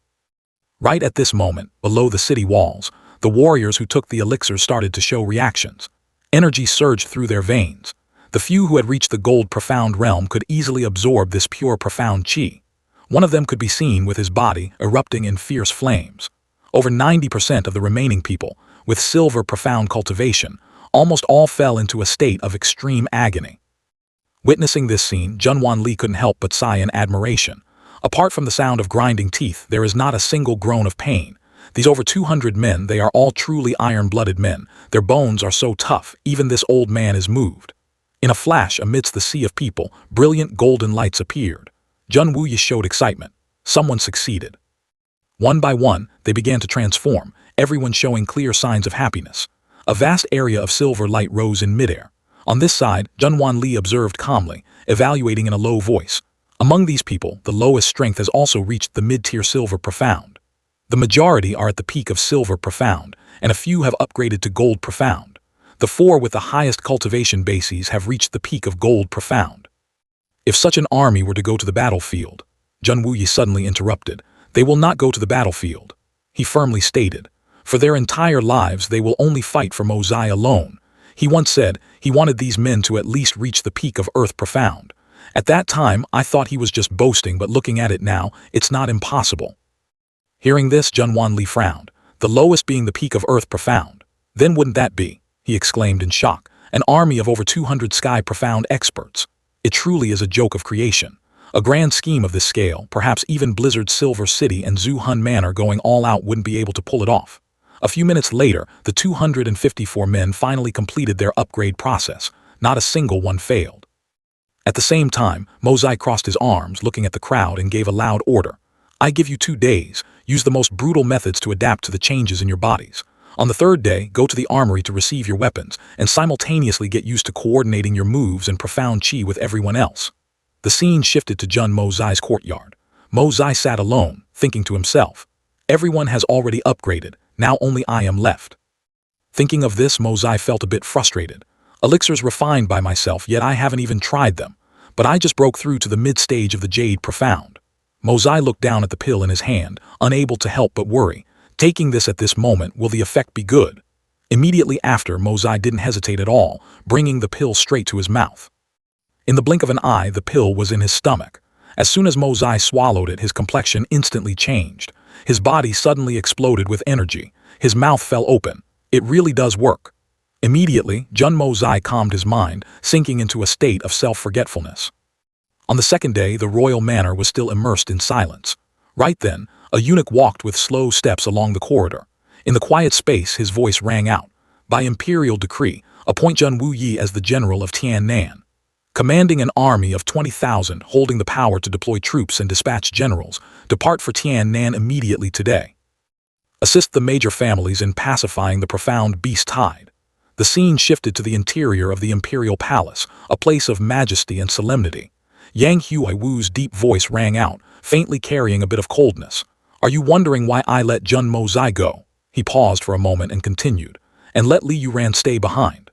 Right at this moment, below the city walls, the warriors who took the elixirs started to show reactions. Energy surged through their veins. The few who had reached the gold profound realm could easily absorb this pure profound qi. One of them could be seen with his body erupting in fierce flames. Over 90% of the remaining people, with silver profound cultivation, almost all fell into a state of extreme agony. Witnessing this scene, Zhen Wanli couldn't help but sigh in admiration. Apart from the sound of grinding teeth, there is not a single groan of pain. These over 200 men, they are all truly iron-blooded men. Their bones are so tough, even this old man is moved. In a flash, amidst the sea of people, brilliant golden lights appeared. Zhen Wuyi showed excitement. Someone succeeded. One by one, they began to transform, everyone showing clear signs of happiness. A vast area of silver light rose in midair. On this side, Zhen Wanli observed calmly, evaluating in a low voice. Among these people, the lowest strength has also reached the mid-tier silver profound. The majority are at the peak of silver profound, and a few have upgraded to gold profound. The 4 with the highest cultivation bases have reached the peak of gold profound. If such an army were to go to the battlefield, Zhen Wuyi suddenly interrupted, "They will not go to the battlefield," he firmly stated. "For their entire lives they will only fight for Mozai alone." He once said he wanted these men to at least reach the peak of earth profound. At that time, I thought he was just boasting, but looking at it now, it's not impossible. Hearing this, Zhen Wanli frowned, "The lowest being the peak of earth profound. Then wouldn't that be," he exclaimed in shock, "an army of over 200 sky profound experts? It truly is a joke of creation. A grand scheme of this scale, perhaps even Blizzard's Silver City and Zhu Hun Manor going all out wouldn't be able to pull it off." A few minutes later, the 254 men finally completed their upgrade process. Not a single one failed. At the same time, Mozai crossed his arms, looking at the crowd, and gave a loud order. "I give you 2 days. Use the most brutal methods to adapt to the changes in your bodies. On the 3rd day, go to the armory to receive your weapons, and simultaneously get used to coordinating your moves and profound qi with everyone else." The scene shifted to Zhen Mozai's courtyard. Mozai sat alone, thinking to himself, "Everyone has already upgraded, now only I am left." Thinking of this, Mozai felt a bit frustrated. "Elixirs refined by myself, yet I haven't even tried them. But I just broke through to the mid-stage of the Jade Profound." Mozai looked down at the pill in his hand, unable to help but worry. Taking this at this moment, will the effect be good? Immediately after, Mozai didn't hesitate at all, bringing the pill straight to his mouth. In the blink of an eye, the pill was in his stomach. As soon as Mozai swallowed it, his complexion instantly changed. His body suddenly exploded with energy. His mouth fell open. It really does work. Immediately, Zhen Mozai calmed his mind, sinking into a state of self-forgetfulness. On the 2nd day, the royal manor was still immersed in silence. Right then, a eunuch walked with slow steps along the corridor. In the quiet space, his voice rang out. "By imperial decree, appoint Zhen Wuyi as the general of Tiannan. Commanding an army of 20,000, holding the power to deploy troops and dispatch generals, depart for Tiannan immediately today. Assist the major families in pacifying the profound beast tide." The scene shifted to the interior of the imperial palace, a place of majesty and solemnity. Yang Huaiwu's deep voice rang out, faintly carrying a bit of coldness. "Are you wondering why I let Zhen Mozai go?" He paused for a moment and continued, "And let Li Yuran stay behind."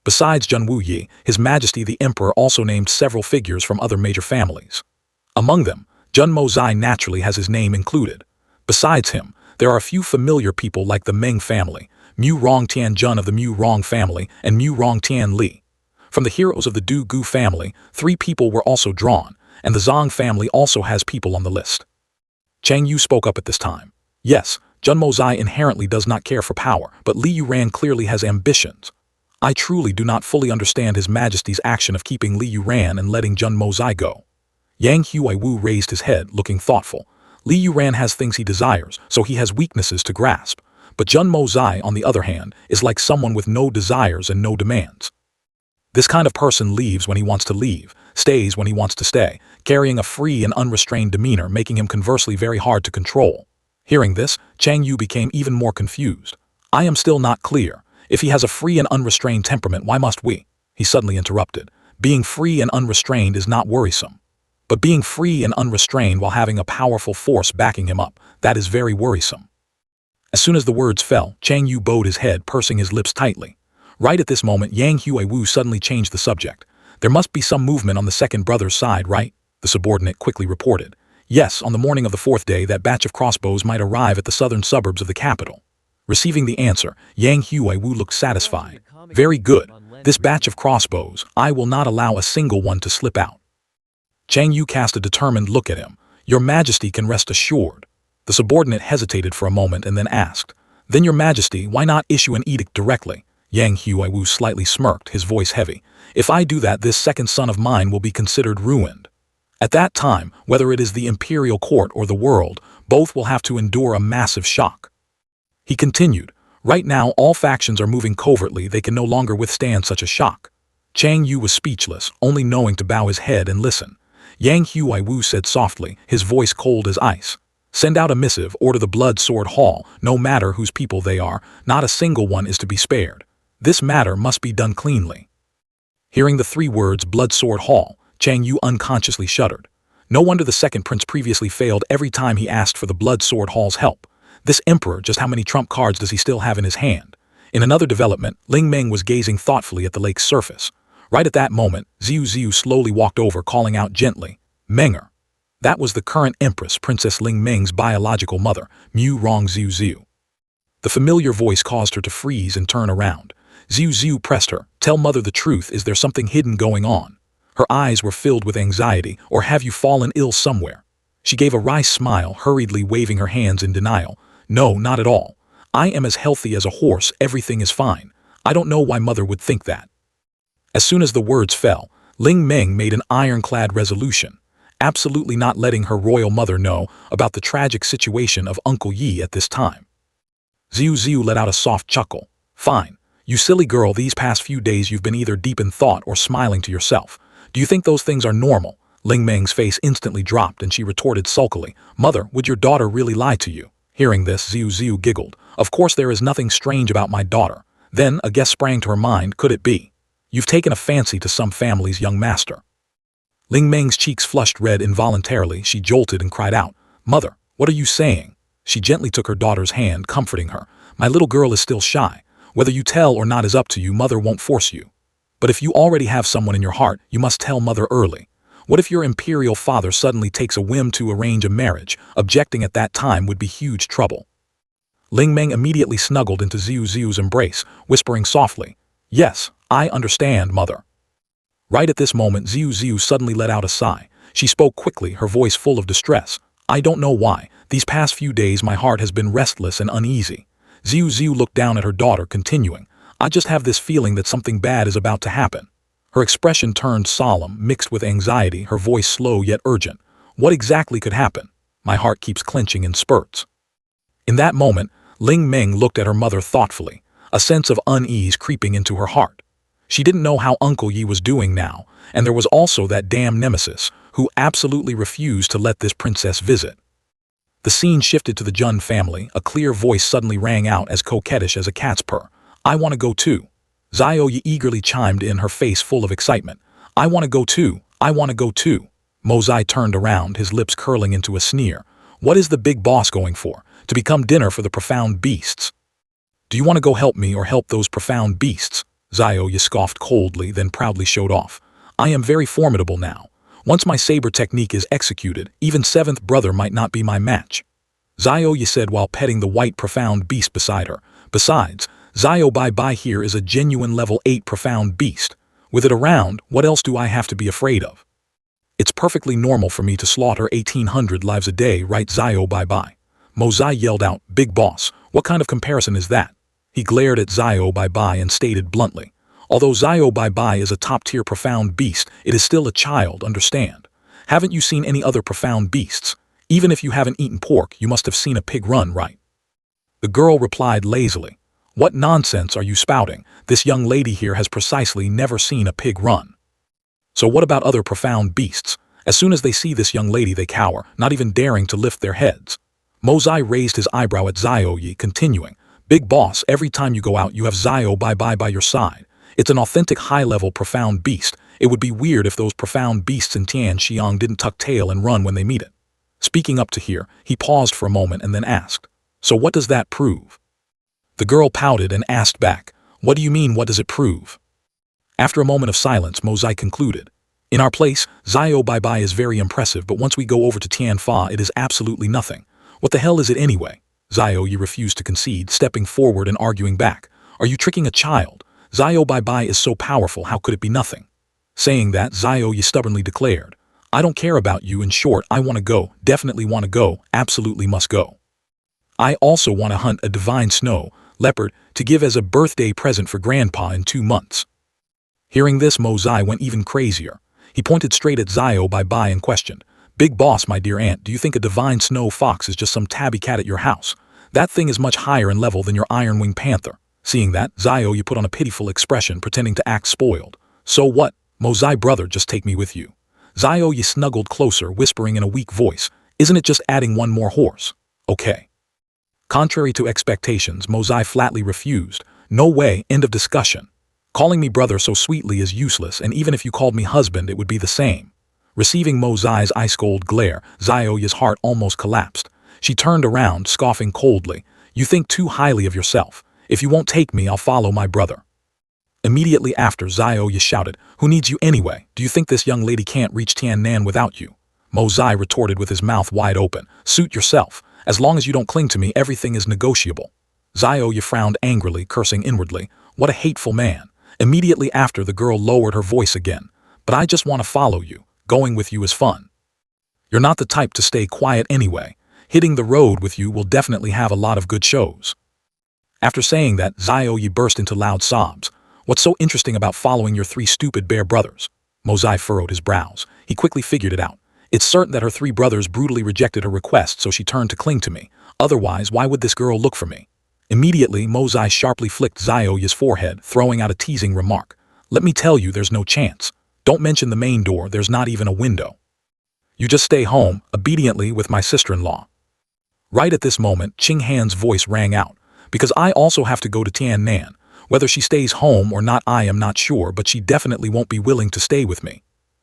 Besides Zhen Wuyi, His Majesty the Emperor also named several figures from other major families. Among them, Zhen Mozai naturally has his name included. Besides him, there are a few familiar people like the Meng family, Mu Rongtian Zhen of the Mu Rong family, and Mu Rongtian Li. From the heroes of the Du Gu family, 3 people were also drawn, and the Zhang family also has people on the list. Chang Yu spoke up at this time. "Yes, Zhen Mozai inherently does not care for power, but Li Yuran clearly has ambitions. I truly do not fully understand His Majesty's action of keeping Li Yuran and letting Zhen Mozai go." Yang Huaiwu raised his head, looking thoughtful. Li Yuran has things he desires, so he has weaknesses to grasp. But Zhen Mozai, on the other hand, is like someone with no desires and no demands. This kind of person leaves when he wants to leave, stays when he wants to stay, carrying a free and unrestrained demeanor, making him conversely very hard to control. Hearing this, Chang Yu became even more confused. "I am still not clear. If he has a free and unrestrained temperament, why must we?" He suddenly interrupted. "Being free and unrestrained is not worrisome." But being free and unrestrained while having a powerful force backing him up, that is very worrisome. As soon as the words fell, Chang Yu bowed his head, pursing his lips tightly. Right at this moment, Yang Huiwu suddenly changed the subject. There must be some movement on the second brother's side, right? The subordinate quickly reported. Yes, on the morning of the fourth day, that batch of crossbows might arrive at the southern suburbs of the capital. Receiving the answer, Yang Huiwu looked satisfied. Very good. This batch of crossbows, I will not allow a single one to slip out. Chang Yu cast a determined look at him. Your Majesty can rest assured. The subordinate hesitated for a moment and then asked, Then Your Majesty, why not issue an edict directly? Yang Huiwu slightly smirked, his voice heavy. If I do that, this second son of mine will be considered ruined. At that time, whether it is the imperial court or the world, both will have to endure a massive shock. He continued, Right now all factions are moving covertly, they can no longer withstand such a shock. Chang Yu was speechless, only knowing to bow his head and listen. Yang Huiwu said softly, his voice cold as ice. Send out a missive, order the Blood Sword Hall, no matter whose people they are, not a single one is to be spared. This matter must be done cleanly. Hearing the three words Blood Sword Hall, Chang Yu unconsciously shuddered. No wonder the second prince previously failed every time he asked for the Blood Sword Hall's help. This emperor, just how many trump cards does he still have in his hand? In another development, Ling Meng was gazing thoughtfully at the lake's surface. Right at that moment, Xiu Xiu slowly walked over, calling out gently, Menger. That was the current empress, Princess Ling Meng's biological mother, Mu Rong Xiu Xiu. The familiar voice caused her to freeze and turn around. Xiu Xiu pressed her, Tell mother the truth, is there something hidden going on? Her eyes were filled with anxiety, or have you fallen ill somewhere? She gave a wry smile, hurriedly waving her hands in denial. No, not at all. I am as healthy as a horse, everything is fine. I don't know why mother would think that. As soon as the words fell, Ling Meng made an ironclad resolution, absolutely not letting her royal mother know about the tragic situation of Uncle Yi at this time. Xiu Xiu let out a soft chuckle. Fine. You silly girl, these past few days you've been either deep in thought or smiling to yourself. Do you think those things are normal? Ling Meng's face instantly dropped and she retorted sulkily, Mother, would your daughter really lie to you? Hearing this, Xiu Xiu giggled. Of course there is nothing strange about my daughter. Then a guess sprang to her mind, could it be? You've taken a fancy to some family's young master. Ling Meng's cheeks flushed red involuntarily. She jolted and cried out, Mother, what are you saying? She gently took her daughter's hand, comforting her. My little girl is still shy. Whether you tell or not is up to you, mother won't force you. But if you already have someone in your heart, you must tell mother early. What if your imperial father suddenly takes a whim to arrange a marriage? Objecting at that time would be huge trouble. Ling Meng immediately snuggled into Xiu Xiu's embrace, whispering softly, Yes, I understand, mother. Right at this moment, Xiu Xiu suddenly let out a sigh. She spoke quickly, her voice full of distress. I don't know why. These past few days my heart has been restless and uneasy. Xiu Xiu looked down at her daughter, continuing, I just have this feeling that something bad is about to happen. Her expression turned solemn, mixed with anxiety, her voice slow yet urgent. What exactly could happen? My heart keeps clenching in spurts. In that moment, Ling Meng looked at her mother thoughtfully, a sense of unease creeping into her heart. She didn't know how Uncle Yi was doing now, and there was also that damn nemesis, who absolutely refused to let this princess visit. The scene shifted to the Jun family. A clear voice suddenly rang out as coquettish as a cat's purr. I want to go too. Xiao Yi eagerly chimed in, her face full of excitement. I want to go too. I want to go too. Mozai turned around, his lips curling into a sneer. What is the big boss going for? To become dinner for the profound beasts? Do you want to go help me or help those profound beasts? Xiao Yi scoffed coldly, then proudly showed off. I am very formidable now. Once my saber technique is executed, even seventh brother might not be my match. Xiao Yi said while petting the white profound beast beside her. Besides, Xiao Bai here is a genuine level 8 profound beast. With it around, what else do I have to be afraid of? It's perfectly normal for me to slaughter 1,800 lives a day, right Xiao Bai? Mozai yelled out, Big boss, what kind of comparison is that? He glared at Xiao Bai and stated bluntly, although Xiao Bai is a top-tier profound beast, it is still a child, understand? Haven't you seen any other profound beasts? Even if you haven't eaten pork, you must have seen a pig run, right? The girl replied lazily, What nonsense are you spouting? This young lady here has precisely never seen a pig run. So what about other profound beasts? As soon as they see this young lady they cower, not even daring to lift their heads. Mozai raised his eyebrow at Xiao Yi, continuing, Big boss, every time you go out you have Xiao Bai by your side. It's an authentic high-level profound beast. It would be weird if those profound beasts in Tian Xiang didn't tuck tail and run when they meet it. Speaking up to hear, he paused for a moment and then asked, "So what does that prove?" The girl pouted and asked back, "What do you mean, what does it prove?" After a moment of silence, Mozai concluded, "In our place, Xiao Baibai is very impressive, but once we go over to Tianfa, it is absolutely nothing. What the hell is it anyway?" Xiao Yi refused to concede, stepping forward and arguing back. "Are you tricking a child? Xiao Baibai is so powerful, how could it be nothing?" Saying that, Xiao Yi stubbornly declared, "I don't care about you. In short, I want to go, definitely want to go, absolutely must go. I also want to hunt a divine snow leopard to give as a birthday present for Grandpa in 2 months." Hearing this, Mozai went even crazier. He pointed straight at Xiao Baibai and questioned, "Big boss, my dear aunt, do you think a divine snow fox is just some tabby cat at your house? That thing is much higher in level than your iron-winged panther." Seeing that, Xiao Yi put on a pitiful expression, pretending to act spoiled. "So what? Mozai brother, just take me with you." Xiao Yi snuggled closer, whispering in a weak voice, "Isn't it just adding one more horse?" "Okay." Contrary to expectations, Mozai flatly refused. "No way, end of discussion. Calling me brother so sweetly is useless, and even if you called me husband, it would be the same." Receiving Mozai's ice-cold glare, Xiao Yi's heart almost collapsed. She turned around, scoffing coldly, "You think too highly of yourself. If you won't take me, I'll follow my brother." Immediately after, Xiao Yi shouted, "Who needs you anyway? Do you think this young lady can't reach Tiannan without you?" Mozai retorted with his mouth wide open, "Suit yourself. As long as you don't cling to me, everything is negotiable." Xiao Yi frowned angrily, cursing inwardly, "What a hateful man." Immediately after, the girl lowered her voice again, "But I just want to follow you. Going with you is fun. You're not the type to stay quiet anyway. Hitting the road with you will definitely have a lot of good shows." After saying that, Xiao Yi burst into loud sobs. "What's so interesting about following your 3 stupid bear brothers?" Mozai furrowed his brows. He quickly figured it out. "It's certain that her 3 brothers brutally rejected her request, so she turned to cling to me. Otherwise, why would this girl look for me?" Immediately, Mozai sharply flicked Xiao Yi's forehead, throwing out a teasing remark. "Let me tell you, there's no chance. Don't mention the main door, there's not even a window. You just stay home, obediently, with my sister-in-law." Right at this moment, Qing Han's voice rang out. "Because I also have to go to Tiannan. Whether she stays home or not I am not sure, but she definitely won't be willing to stay with me."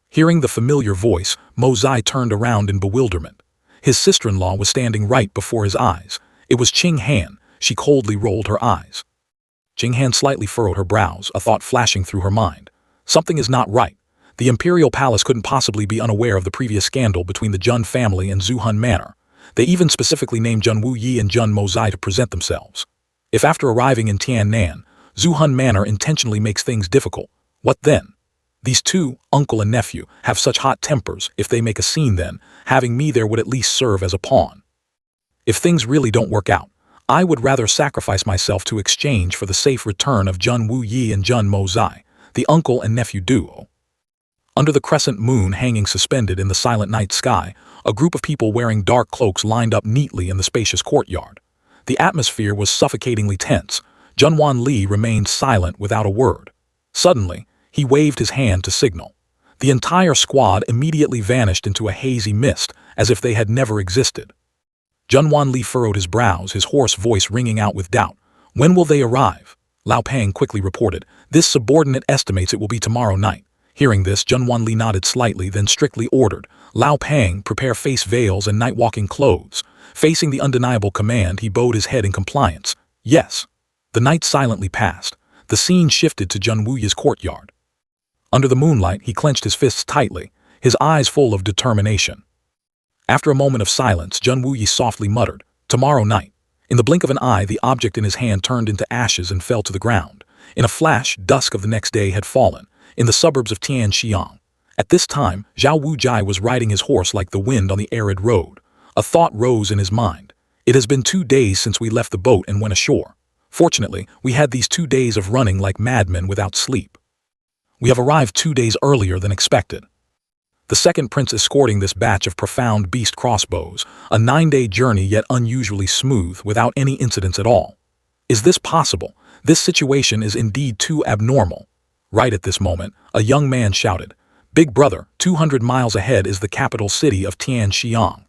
Hearing the familiar voice, Mozai turned around in bewilderment. His sister-in-law was standing right before his eyes. It was Qing Han. She coldly rolled her eyes. Qing Han slightly furrowed her brows, a thought flashing through her mind. Something is not right. The Imperial Palace couldn't possibly be unaware of the previous scandal between the Jun family and Zuhun Manor. They even specifically named Jun Wu Yi and Jun Mozai to present themselves. If after arriving in Tiannan, Zuhun Manor intentionally makes things difficult, what then? These 2, uncle and nephew, have such hot tempers. If they make a scene, then having me there would at least serve as a pawn. If things really don't work out, I would rather sacrifice myself to exchange for the safe return of Jun Wu Yi and Jun Mozai, the uncle and nephew duo. Under the crescent moon hanging suspended in the silent night sky, a group of people wearing dark cloaks lined up neatly in the spacious courtyard. The atmosphere was suffocatingly tense. Junwan Li remained silent without a word. Suddenly, he waved his hand to signal. The entire squad immediately vanished into a hazy mist, as if they had never existed. Junwan Li furrowed his brows, his hoarse voice ringing out with doubt. "When will they arrive?" Lao Pang quickly reported. "This subordinate estimates it will be tomorrow night." Hearing this, Junwan Li nodded slightly, then strictly ordered, "Lao Pang, prepare face veils and night-walking clothes." Facing the undeniable command, he bowed his head in compliance. "Yes." The night silently passed. The scene shifted to Jun Wuyi's courtyard. Under the moonlight, he clenched his fists tightly, his eyes full of determination. After a moment of silence, Jun Wuyi softly muttered, "Tomorrow night." In the blink of an eye, the object in his hand turned into ashes and fell to the ground. In a flash, dusk of the next day had fallen, in the suburbs of Tianxiang. At this time, Zhao Wujai was riding his horse like the wind on the arid road. A thought rose in his mind. It has been 2 days since we left the boat and went ashore. Fortunately, we had these 2 days of running like madmen without sleep. We have arrived 2 days earlier than expected. The second prince escorting this batch of profound beast crossbows, a 9-day journey yet unusually smooth, without any incidents at all. Is this possible? This situation is indeed too abnormal. Right at this moment, a young man shouted, "Big brother, 200 miles ahead is the capital city of Tianxiang."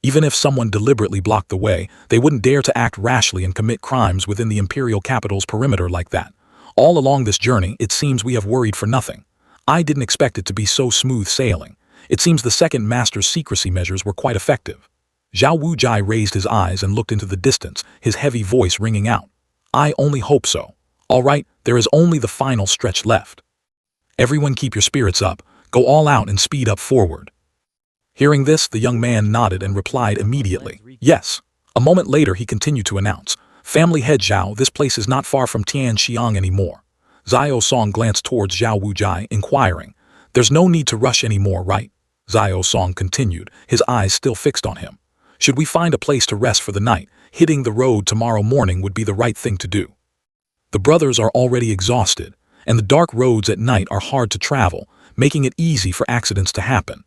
Even if someone deliberately blocked the way, they wouldn't dare to act rashly and commit crimes within the imperial capital's perimeter like that. All along this journey, it seems we have worried for nothing. I didn't expect it to be so smooth sailing. It seems the second master's secrecy measures were quite effective. Zhao Wujai raised his eyes and looked into the distance, his heavy voice ringing out. I only hope so. All right, there is only the final stretch left. Everyone keep your spirits up, go all out and speed up forward. Hearing this, the young man nodded and replied immediately, yes. A moment later he continued to announce, Family head Zhao, this place is not far from Tianxiang anymore. Xiao Song glanced towards Zhao Wujai, inquiring, There's no need to rush anymore, right? Xiao Song continued, his eyes still fixed on him. Should we find a place to rest for the night, hitting the road tomorrow morning would be the right thing to do. The brothers are already exhausted, and the dark roads at night are hard to travel, making it easy for accidents to happen.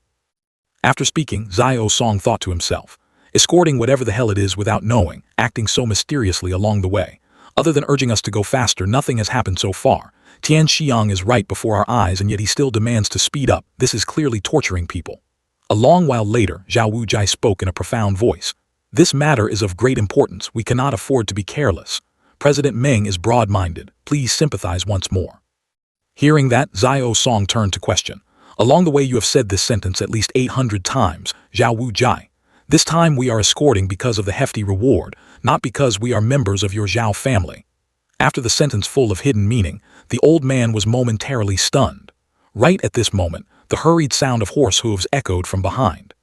After speaking, Xiao Song thought to himself, escorting whatever the hell it is without knowing, acting so mysteriously along the way. Other than urging us to go faster, nothing has happened so far. Tianxiang is right before our eyes and yet he still demands to speed up. This is clearly torturing people. A long while later, Zhao Wujai spoke in a profound voice. This matter is of great importance. We cannot afford to be careless. President Meng is broad-minded. Please sympathize once more. Hearing that, Xiao Song turned to question. Along the way you have said this sentence at least 800 times, Zhao Wujai. This time we are escorting because of the hefty reward, not because we are members of your Zhao family. After the sentence full of hidden meaning, the old man was momentarily stunned. Right at this moment, the hurried sound of horse hooves echoed from behind.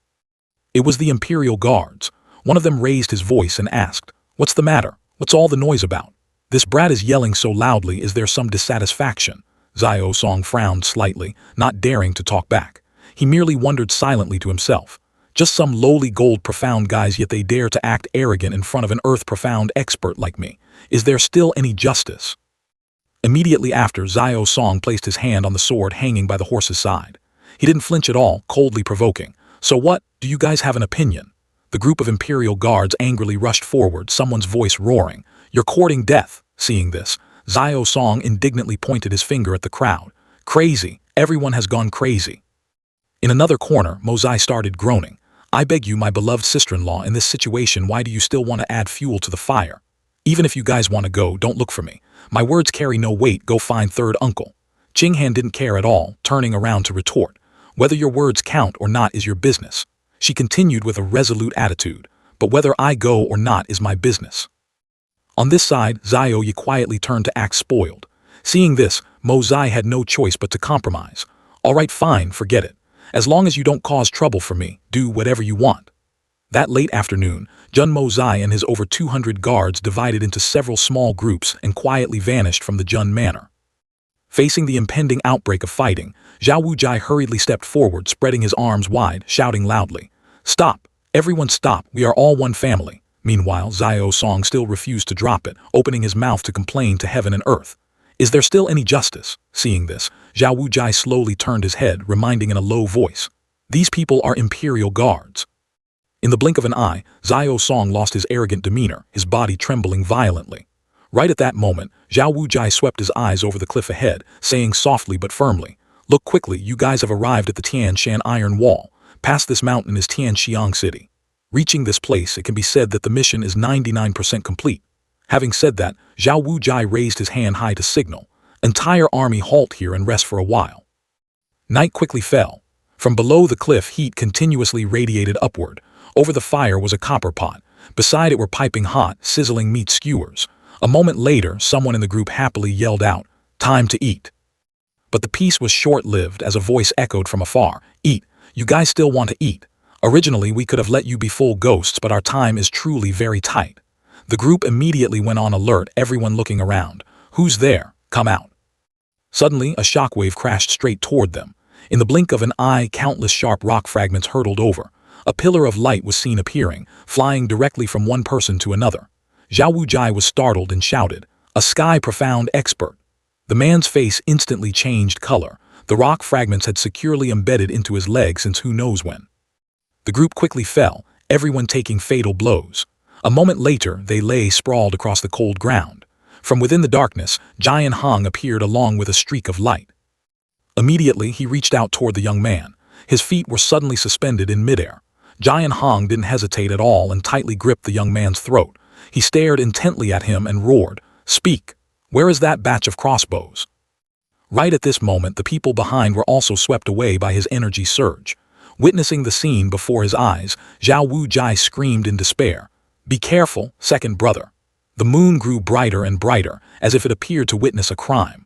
It was the Imperial Guards. One of them raised his voice and asked, What's the matter? What's all the noise about? This brat is yelling so loudly, is there some dissatisfaction? Xiao Song frowned slightly, not daring to talk back. He merely wondered silently to himself. Just some lowly gold profound guys, yet they dare to act arrogant in front of an earth profound expert like me. Is there still any justice? Immediately after, Xiao Song placed his hand on the sword hanging by the horse's side. He didn't flinch at all, coldly provoking. So what, do you guys have an opinion? The group of Imperial Guards angrily rushed forward, someone's voice roaring. You're courting death. Seeing this, Xiao Song indignantly pointed his finger at the crowd. Crazy, everyone has gone crazy. In another corner, Mozai started groaning. I beg you, my beloved sister-in-law, in this situation, why do you still want to add fuel to the fire? Even if you guys want to go, don't look for me. My words carry no weight, go find third uncle. Jinghan didn't care at all, turning around to retort. Whether your words count or not is your business. She continued with a resolute attitude, but whether I go or not is my business. On this side, Xiao Yi quietly turned to act spoiled. Seeing this, Mozai had no choice but to compromise. All right, fine, forget it. As long as you don't cause trouble for me, do whatever you want. That late afternoon, Jun Mozai and his over 200 guards divided into several small groups and quietly vanished from the Jun Manor. Facing the impending outbreak of fighting, Zhao Wujai hurriedly stepped forward, spreading his arms wide, shouting loudly, Stop! Everyone stop! We are all one family. Meanwhile, Xiao Song still refused to drop it, opening his mouth to complain to heaven and earth. Is there still any justice? Seeing this, Zhao Wujai slowly turned his head, reminding in a low voice, These people are Imperial Guards. In the blink of an eye, Xiao Song lost his arrogant demeanor, his body trembling violently. Right at that moment, Zhao Wujai swept his eyes over the cliff ahead, saying softly but firmly, Look quickly, you guys have arrived at the Tian Shan Iron Wall. Past this mountain is Tianxiang City. Reaching this place, it can be said that the mission is 99% complete. Having said that, Zhao Wujai raised his hand high to signal, Entire army halt here and rest for a while. Night quickly fell. From below the cliff, heat continuously radiated upward. Over the fire was a copper pot. Beside it were piping hot, sizzling meat skewers. A moment later, someone in the group happily yelled out, Time to eat. But the peace was short-lived as a voice echoed from afar, Eat, you guys still want to eat. Originally, we could have let you be full ghosts, but our time is truly very tight. The group immediately went on alert, everyone looking around. Who's there? Come out. Suddenly, a shockwave crashed straight toward them. In the blink of an eye, countless sharp rock fragments hurtled over. A pillar of light was seen appearing, flying directly from one person to another. Zhao Wujai was startled and shouted, A sky profound expert. The man's face instantly changed color. The rock fragments had securely embedded into his leg since who knows when. The group quickly fell, everyone taking fatal blows. A moment later, they lay sprawled across the cold ground. From within the darkness, Jian Hong appeared along with a streak of light. Immediately, he reached out toward the young man. His feet were suddenly suspended in midair. Jian Hong didn't hesitate at all and tightly gripped the young man's throat. He stared intently at him and roared, Speak! Where is that batch of crossbows? Right at this moment, the people behind were also swept away by his energy surge. Witnessing the scene before his eyes, Zhao Wujai screamed in despair. "Be careful, second brother." The moon grew brighter and brighter, as if it appeared to witness a crime.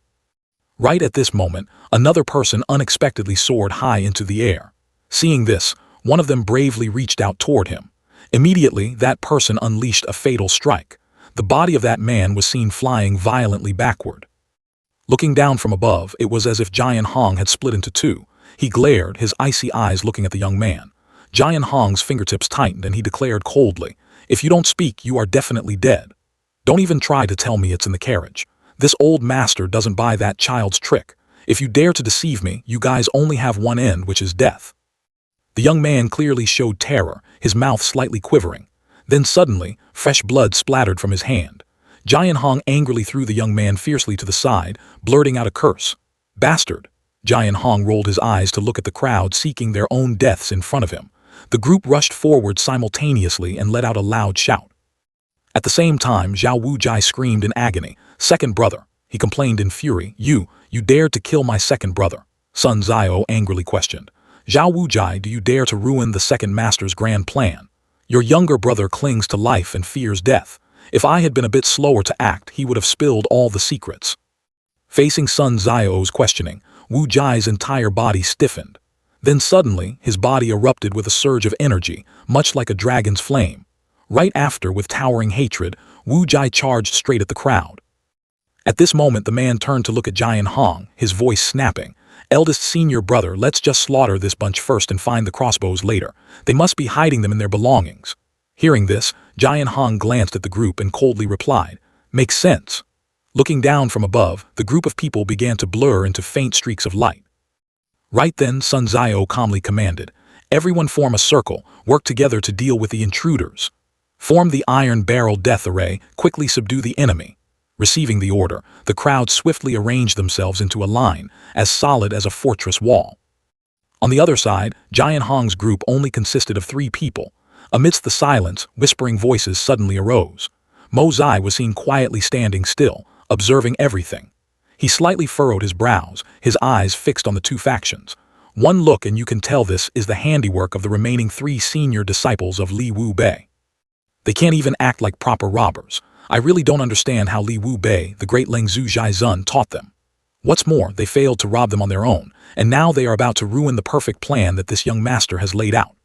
Right at this moment, another person unexpectedly soared high into the air. Seeing this, one of them bravely reached out toward him. Immediately, that person unleashed a fatal strike. The body of that man was seen flying violently backward. Looking down from above, it was as if Jian Hong had split into two. He glared, his icy eyes looking at the young man. Jian Hong's fingertips tightened and he declared coldly, "If you don't speak, you are definitely dead. Don't even try to tell me it's in the carriage. This old master doesn't buy that child's trick. If you dare to deceive me, you guys only have one end, which is death." The young man clearly showed terror, his mouth slightly quivering. Then suddenly, fresh blood splattered from his hand. Jian Hong angrily threw the young man fiercely to the side, blurting out a curse. "Bastard!" Jian Hong rolled his eyes to look at the crowd seeking their own deaths in front of him. The group rushed forward simultaneously and let out a loud shout. At the same time, Zhao Wujai screamed in agony. "Second brother!" He complained in fury. You dared to kill my second brother." Sun Zio angrily questioned. "Zhao Wujai, do you dare to ruin the second master's grand plan? Your younger brother clings to life and fears death. If I had been a bit slower to act, he would have spilled all the secrets." Facing Sun Zio's questioning, Wu Jai's entire body stiffened. Then suddenly, his body erupted with a surge of energy, much like a dragon's flame. Right after, with towering hatred, Wu Jai charged straight at the crowd. At this moment, the man turned to look at Jian Hong, his voice snapping. "Eldest senior brother, let's just slaughter this bunch first and find the crossbows later. They must be hiding them in their belongings." Hearing this, Jian Hong glanced at the group and coldly replied, "Makes sense." Looking down from above, the group of people began to blur into faint streaks of light. Right then, Sun Zio calmly commanded, "Everyone form a circle, work together to deal with the intruders. Form the iron barrel death array, quickly subdue the enemy." Receiving the order, the crowd swiftly arranged themselves into a line, as solid as a fortress wall. On the other side, Jian Hong's group only consisted of 3 people. Amidst the silence, whispering voices suddenly arose. Mo Zai was seen quietly standing still, observing everything. He slightly furrowed his brows, his eyes fixed on the 2 factions. One look and you can tell this is the handiwork of the remaining 3 senior disciples of Li Wu Bei. They can't even act like proper robbers. I really don't understand how Li Wu Bei, the great Lengzhu Zhaizun, taught them. What's more, they failed to rob them on their own, and now they are about to ruin the perfect plan that this young master has laid out.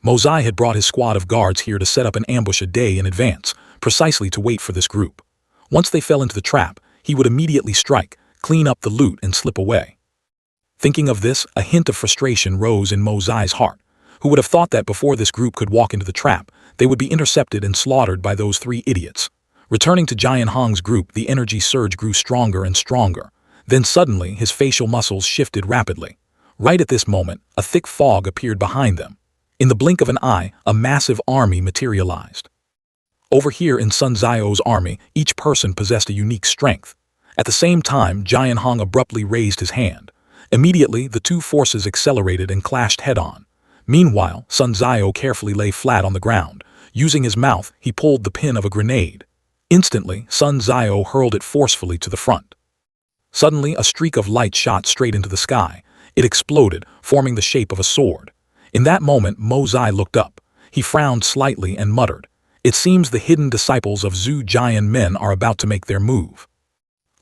Mo Zai had brought his squad of guards here to set up an ambush a day in advance, precisely to wait for this group. Once they fell into the trap, he would immediately strike, clean up the loot and slip away. Thinking of this, a hint of frustration rose in Mo Zai's heart. Who would have thought that before this group could walk into the trap, they would be intercepted and slaughtered by those 3 idiots? Returning to Jian Hong's group, the energy surge grew stronger and stronger. Then suddenly, his facial muscles shifted rapidly. Right at this moment, a thick fog appeared behind them. In the blink of an eye, a massive army materialized. Over here in Sun Zio's army, each person possessed a unique strength. At the same time, Jian Hong abruptly raised his hand. Immediately, the 2 forces accelerated and clashed head-on. Meanwhile, Sun Zio carefully lay flat on the ground. Using his mouth, he pulled the pin of a grenade. Instantly, Sun Zio hurled it forcefully to the front. Suddenly, a streak of light shot straight into the sky. It exploded, forming the shape of a sword. In that moment, Mo Zai looked up. He frowned slightly and muttered, "It seems the hidden disciples of Zhu Jian men are about to make their move.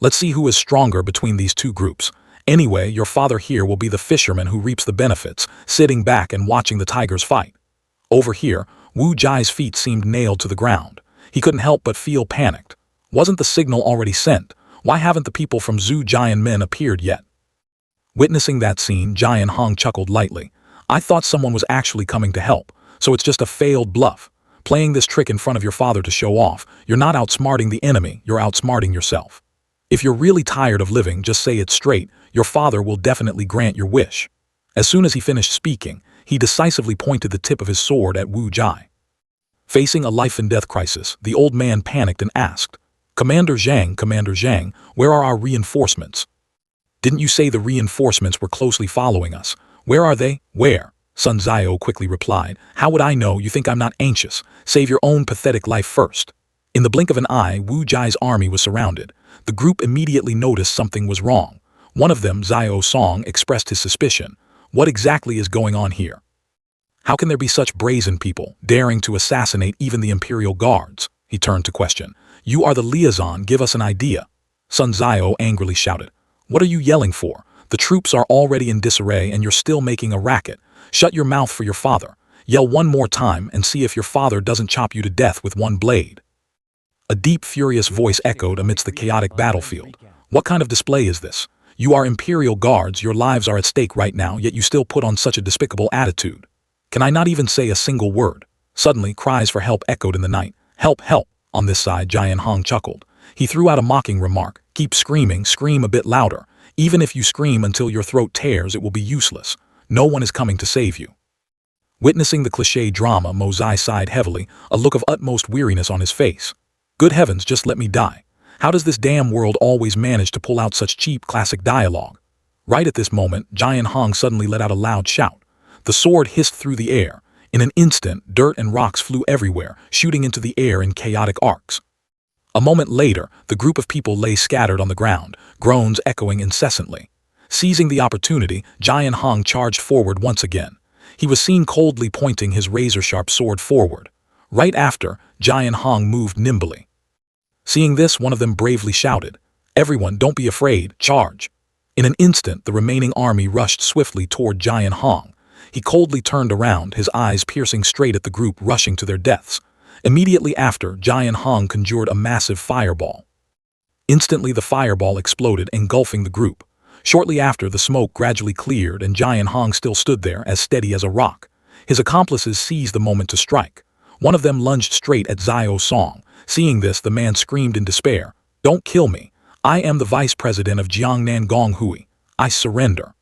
Let's see who is stronger between these 2 groups. Anyway, your father here will be the fisherman who reaps the benefits, sitting back and watching the tigers fight." Over here, Wu Jai's feet seemed nailed to the ground. He couldn't help but feel panicked. Wasn't the signal already sent? Why haven't the people from Zhu Jian men appeared yet? Witnessing that scene, Jian Hong chuckled lightly. "I thought someone was actually coming to help, so it's just a failed bluff. Playing this trick in front of your father to show off, you're not outsmarting the enemy, you're outsmarting yourself. If you're really tired of living, just say it straight. Your father will definitely grant your wish." As soon as he finished speaking, he decisively pointed the tip of his sword at Wu Jai. Facing a life-and-death crisis, the old man panicked and asked, Commander Zhang, where are our reinforcements?" "Didn't you say the reinforcements were closely following us? Where are they?" "Where?" Sun Zio quickly replied. "How would I know? You think I'm not anxious? Save your own pathetic life first." In the blink of an eye, Wu Jai's army was surrounded. The group immediately noticed something was wrong. One of them, Xiao Song, expressed his suspicion. What exactly is going on here? How can there be such brazen people, daring to assassinate even the Imperial Guards? He turned to question. You are the liaison, give us an idea. Sun Xiao angrily shouted. What are you yelling for? The troops are already in disarray and you're still making a racket. Shut your mouth for your father. Yell one more time and see if your father doesn't chop you to death with one blade. A deep, furious voice echoed amidst the chaotic battlefield. What kind of display is this? You are Imperial Guards, your lives are at stake right now, yet you still put on such a despicable attitude. Can I not even say a single word? Suddenly, cries for help echoed in the night. Help, help! On this side, Jian Hong chuckled. He threw out a mocking remark. Keep screaming, scream a bit louder. Even if you scream until your throat tears, it will be useless. No one is coming to save you. Witnessing the cliché drama, Mozai sighed heavily, a look of utmost weariness on his face. Good heavens, just let me die. How does this damn world always manage to pull out such cheap classic dialogue? Right at this moment, Jian Hong suddenly let out a loud shout. The sword hissed through the air. In an instant, dirt and rocks flew everywhere, shooting into the air in chaotic arcs. A moment later, the group of people lay scattered on the ground, groans echoing incessantly. Seizing the opportunity, Jian Hong charged forward once again. He was seen coldly pointing his razor-sharp sword forward. Right after, Jian Hong moved nimbly. Seeing this, one of them bravely shouted, Everyone, don't be afraid, charge! In an instant, the remaining army rushed swiftly toward Jian Hong. He coldly turned around, his eyes piercing straight at the group rushing to their deaths. Immediately after, Jian Hong conjured a massive fireball. Instantly the fireball exploded, engulfing the group. Shortly after, the smoke gradually cleared and Jian Hong still stood there as steady as a rock. His accomplices seized the moment to strike. One of them lunged straight at Xiao Song. Seeing this, the man screamed in despair, Don't kill me. I am the vice president of Jiangnan Gonghui. I surrender.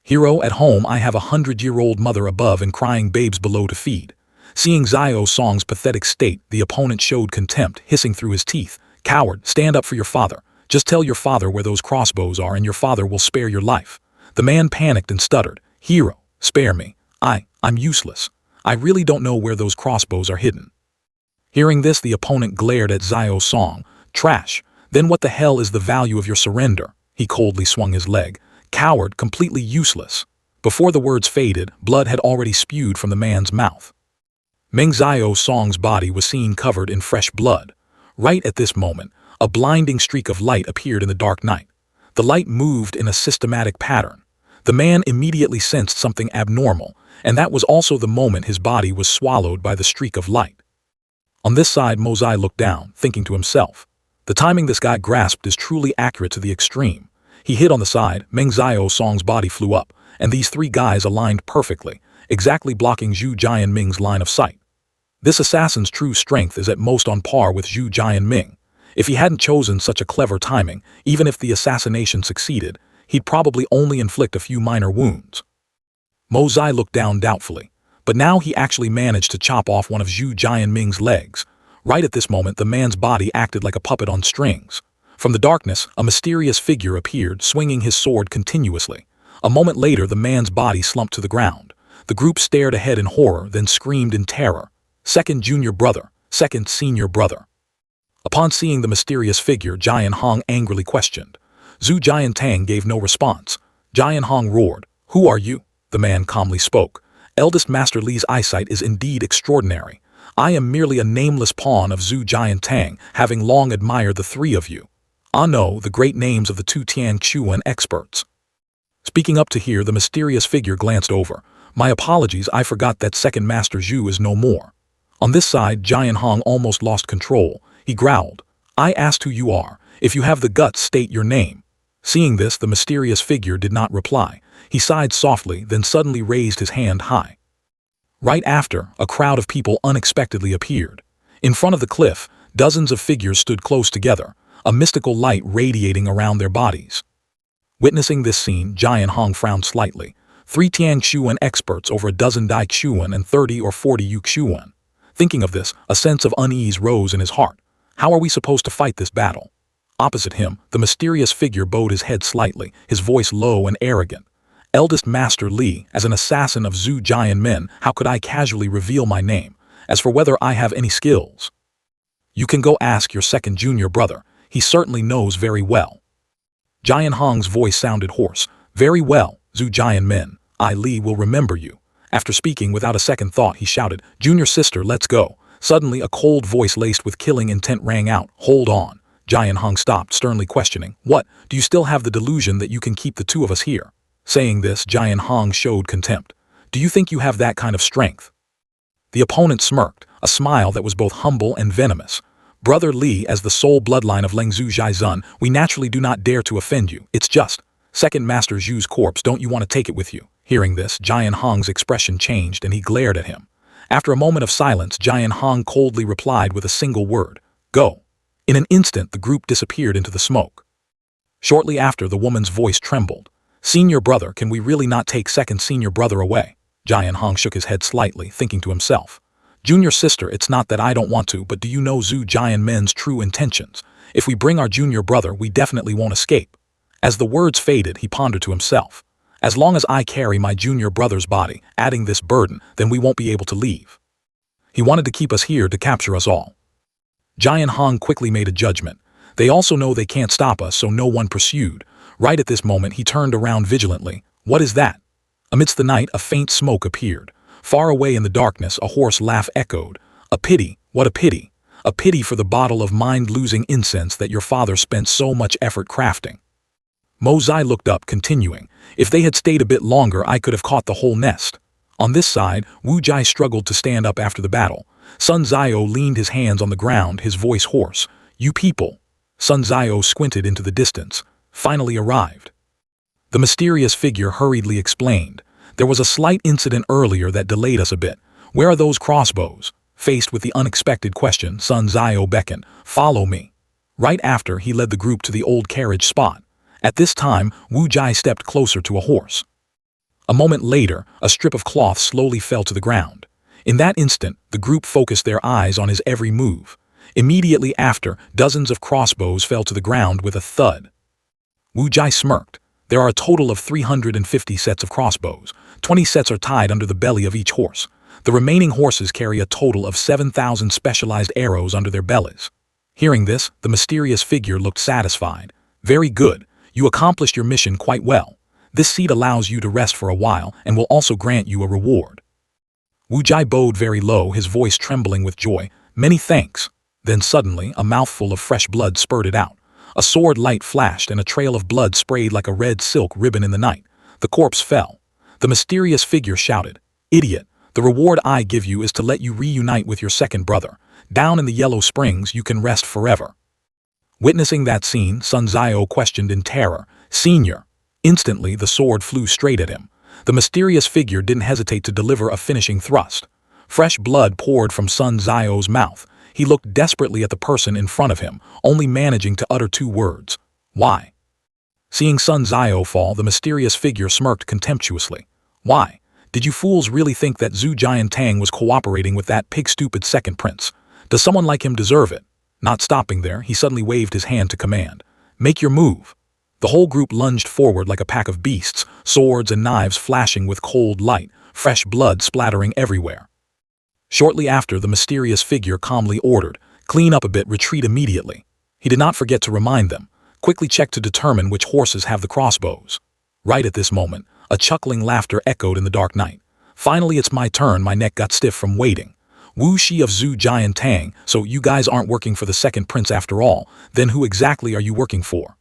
Hero, at home I have a 100-year-old mother above and crying babes below to feed. Seeing Xiao Song's pathetic state, the opponent showed contempt, hissing through his teeth. Coward, stand up for your father. Just tell your father where those crossbows are and your father will spare your life. The man panicked and stuttered. Hero, spare me. I'm useless. I really don't know where those crossbows are hidden. Hearing this, the opponent glared at Xiao Song. Trash. Then what the hell is the value of your surrender? He coldly swung his leg. Coward, completely useless. Before the words faded, blood had already spewed from the man's mouth. Meng Xiao Song's body was seen covered in fresh blood. Right at this moment, a blinding streak of light appeared in the dark night. The light moved in a systematic pattern. The man immediately sensed something abnormal, and that was also the moment his body was swallowed by the streak of light. On this side, Mozai looked down, thinking to himself, the timing this guy grasped is truly accurate to the extreme. He hit on the side, Meng Xiao Song's body flew up, and these three guys aligned perfectly, exactly blocking Zhu Jianming's line of sight. This assassin's true strength is at most on par with Zhu Jianming. If he hadn't chosen such a clever timing, even if the assassination succeeded, he'd probably only inflict a few minor wounds. Mozai looked down doubtfully, but now he actually managed to chop off one of Zhu Jianming's legs. Right at this moment, the man's body acted like a puppet on strings. From the darkness, a mysterious figure appeared, swinging his sword continuously. A moment later, the man's body slumped to the ground. The group stared ahead in horror, then screamed in terror. Second junior brother, second senior brother. Upon seeing the mysterious figure, Jian Hong angrily questioned. Zhu Jiantang gave no response. Jian Hong roared, Who are you? The man calmly spoke. Eldest Master Li's eyesight is indeed extraordinary. I am merely a nameless pawn of Zhu Jiantang, having long admired the three of you. Ah no, the great names of the two Tian Chuan experts. Speaking up to hear, the mysterious figure glanced over. My apologies, I forgot that second Master Zhu is no more. On this side, Jian Hong almost lost control. He growled, I asked who you are. If you have the guts, state your name. Seeing this, the mysterious figure did not reply. He sighed softly, then suddenly raised his hand high. Right after, a crowd of people unexpectedly appeared. In front of the cliff, dozens of figures stood close together, a mystical light radiating around their bodies. Witnessing this scene, Jian Hong frowned slightly. 3 Tian Xuan experts over a dozen Dai Xuan and 30 or 40 Yu Xuan. Thinking of this, a sense of unease rose in his heart. How are we supposed to fight this battle? Opposite him, the mysterious figure bowed his head slightly, his voice low and arrogant. Eldest Master Li, as an assassin of Zhu Jianmen, how could I casually reveal my name? As for whether I have any skills, you can go ask your second junior brother. He certainly knows very well. Jian Hong's voice sounded hoarse. Very well, Zhu Jianmin, I Li will remember you. After speaking without a second thought, he shouted, Junior sister, let's go. Suddenly, a cold voice laced with killing intent rang out. Hold on. Jian Hong stopped, sternly questioning. What, do you still have the delusion that you can keep the two of us here? Saying this, Jian Hong showed contempt. Do you think you have that kind of strength? The opponent smirked, a smile that was both humble and venomous. Brother Li, as the sole bloodline of Lengzhu Zhaizun, we naturally do not dare to offend you. It's just, Second Master Zhu's corpse, don't you want to take it with you? Hearing this, Jian Hong's expression changed and he glared at him. After a moment of silence, Jian Hong coldly replied with a single word. Go. In an instant, the group disappeared into the smoke. Shortly after, the woman's voice trembled. Senior brother, can we really not take second senior brother away? Jian Hong shook his head slightly, thinking to himself. Junior sister, it's not that I don't want to, but do you know Zhu Jianmen's true intentions? If we bring our junior brother, we definitely won't escape. As the words faded, he pondered to himself. As long as I carry my junior brother's body, adding this burden, then we won't be able to leave. He wanted to keep us here to capture us all. Jian Hong quickly made a judgment. They also know they can't stop us, so no one pursued. Right at this moment, he turned around vigilantly. What is that? Amidst the night, a faint smoke appeared. Far away in the darkness, a hoarse laugh echoed. A pity, what a pity. A pity for the bottle of mind-losing incense that your father spent so much effort crafting. Mo Zai looked up, continuing, if they had stayed a bit longer, I could have caught the whole nest. On this side, Wu Jai struggled to stand up after the battle. Sun Zio leaned his hands on the ground, his voice hoarse. You people. Sun Zio squinted into the distance. Finally arrived. The mysterious figure hurriedly explained. There was a slight incident earlier that delayed us a bit. Where are those crossbows? Faced with the unexpected question, Sun Zio beckoned. Follow me. Right after, he led the group to the old carriage spot. At this time, Wu Jai stepped closer to a horse. A moment later, a strip of cloth slowly fell to the ground. In that instant, the group focused their eyes on his every move. Immediately after, dozens of crossbows fell to the ground with a thud. Wu Jai smirked. There are a total of 350 sets of crossbows. 20 sets are tied under the belly of each horse. The remaining horses carry a total of 7,000 specialized arrows under their bellies. Hearing this, the mysterious figure looked satisfied. Very good. You accomplished your mission quite well. This seat allows you to rest for a while and will also grant you a reward. Wu Jai bowed very low, his voice trembling with joy. Many thanks. Then suddenly, a mouthful of fresh blood spurted out. A sword light flashed and a trail of blood sprayed like a red silk ribbon in the night. The corpse fell. The mysterious figure shouted, Idiot, the reward I give you is to let you reunite with your second brother. Down in the Yellow Springs, you can rest forever. Witnessing that scene, Sun Zio questioned in terror, Senior. Instantly, the sword flew straight at him. The mysterious figure didn't hesitate to deliver a finishing thrust. Fresh blood poured from Sun Zio's mouth. He looked desperately at the person in front of him, only managing to utter two words. Why? Seeing Sun Zio fall, the mysterious figure smirked contemptuously. Why? Did you fools really think that Zhu Jiantang was cooperating with that pig-stupid second prince? Does someone like him deserve it? Not stopping there, he suddenly waved his hand to command. Make your move. The whole group lunged forward like a pack of beasts, swords and knives flashing with cold light, fresh blood splattering everywhere. Shortly after, the mysterious figure calmly ordered, Clean up a bit, retreat immediately. He did not forget to remind them. Quickly check to determine which horses have the crossbows. Right at this moment, a chuckling laughter echoed in the dark night. Finally, it's my turn, my neck got stiff from waiting. Wu Shi of Zhu Jiantang, so you guys aren't working for the second prince after all, then who exactly are you working for?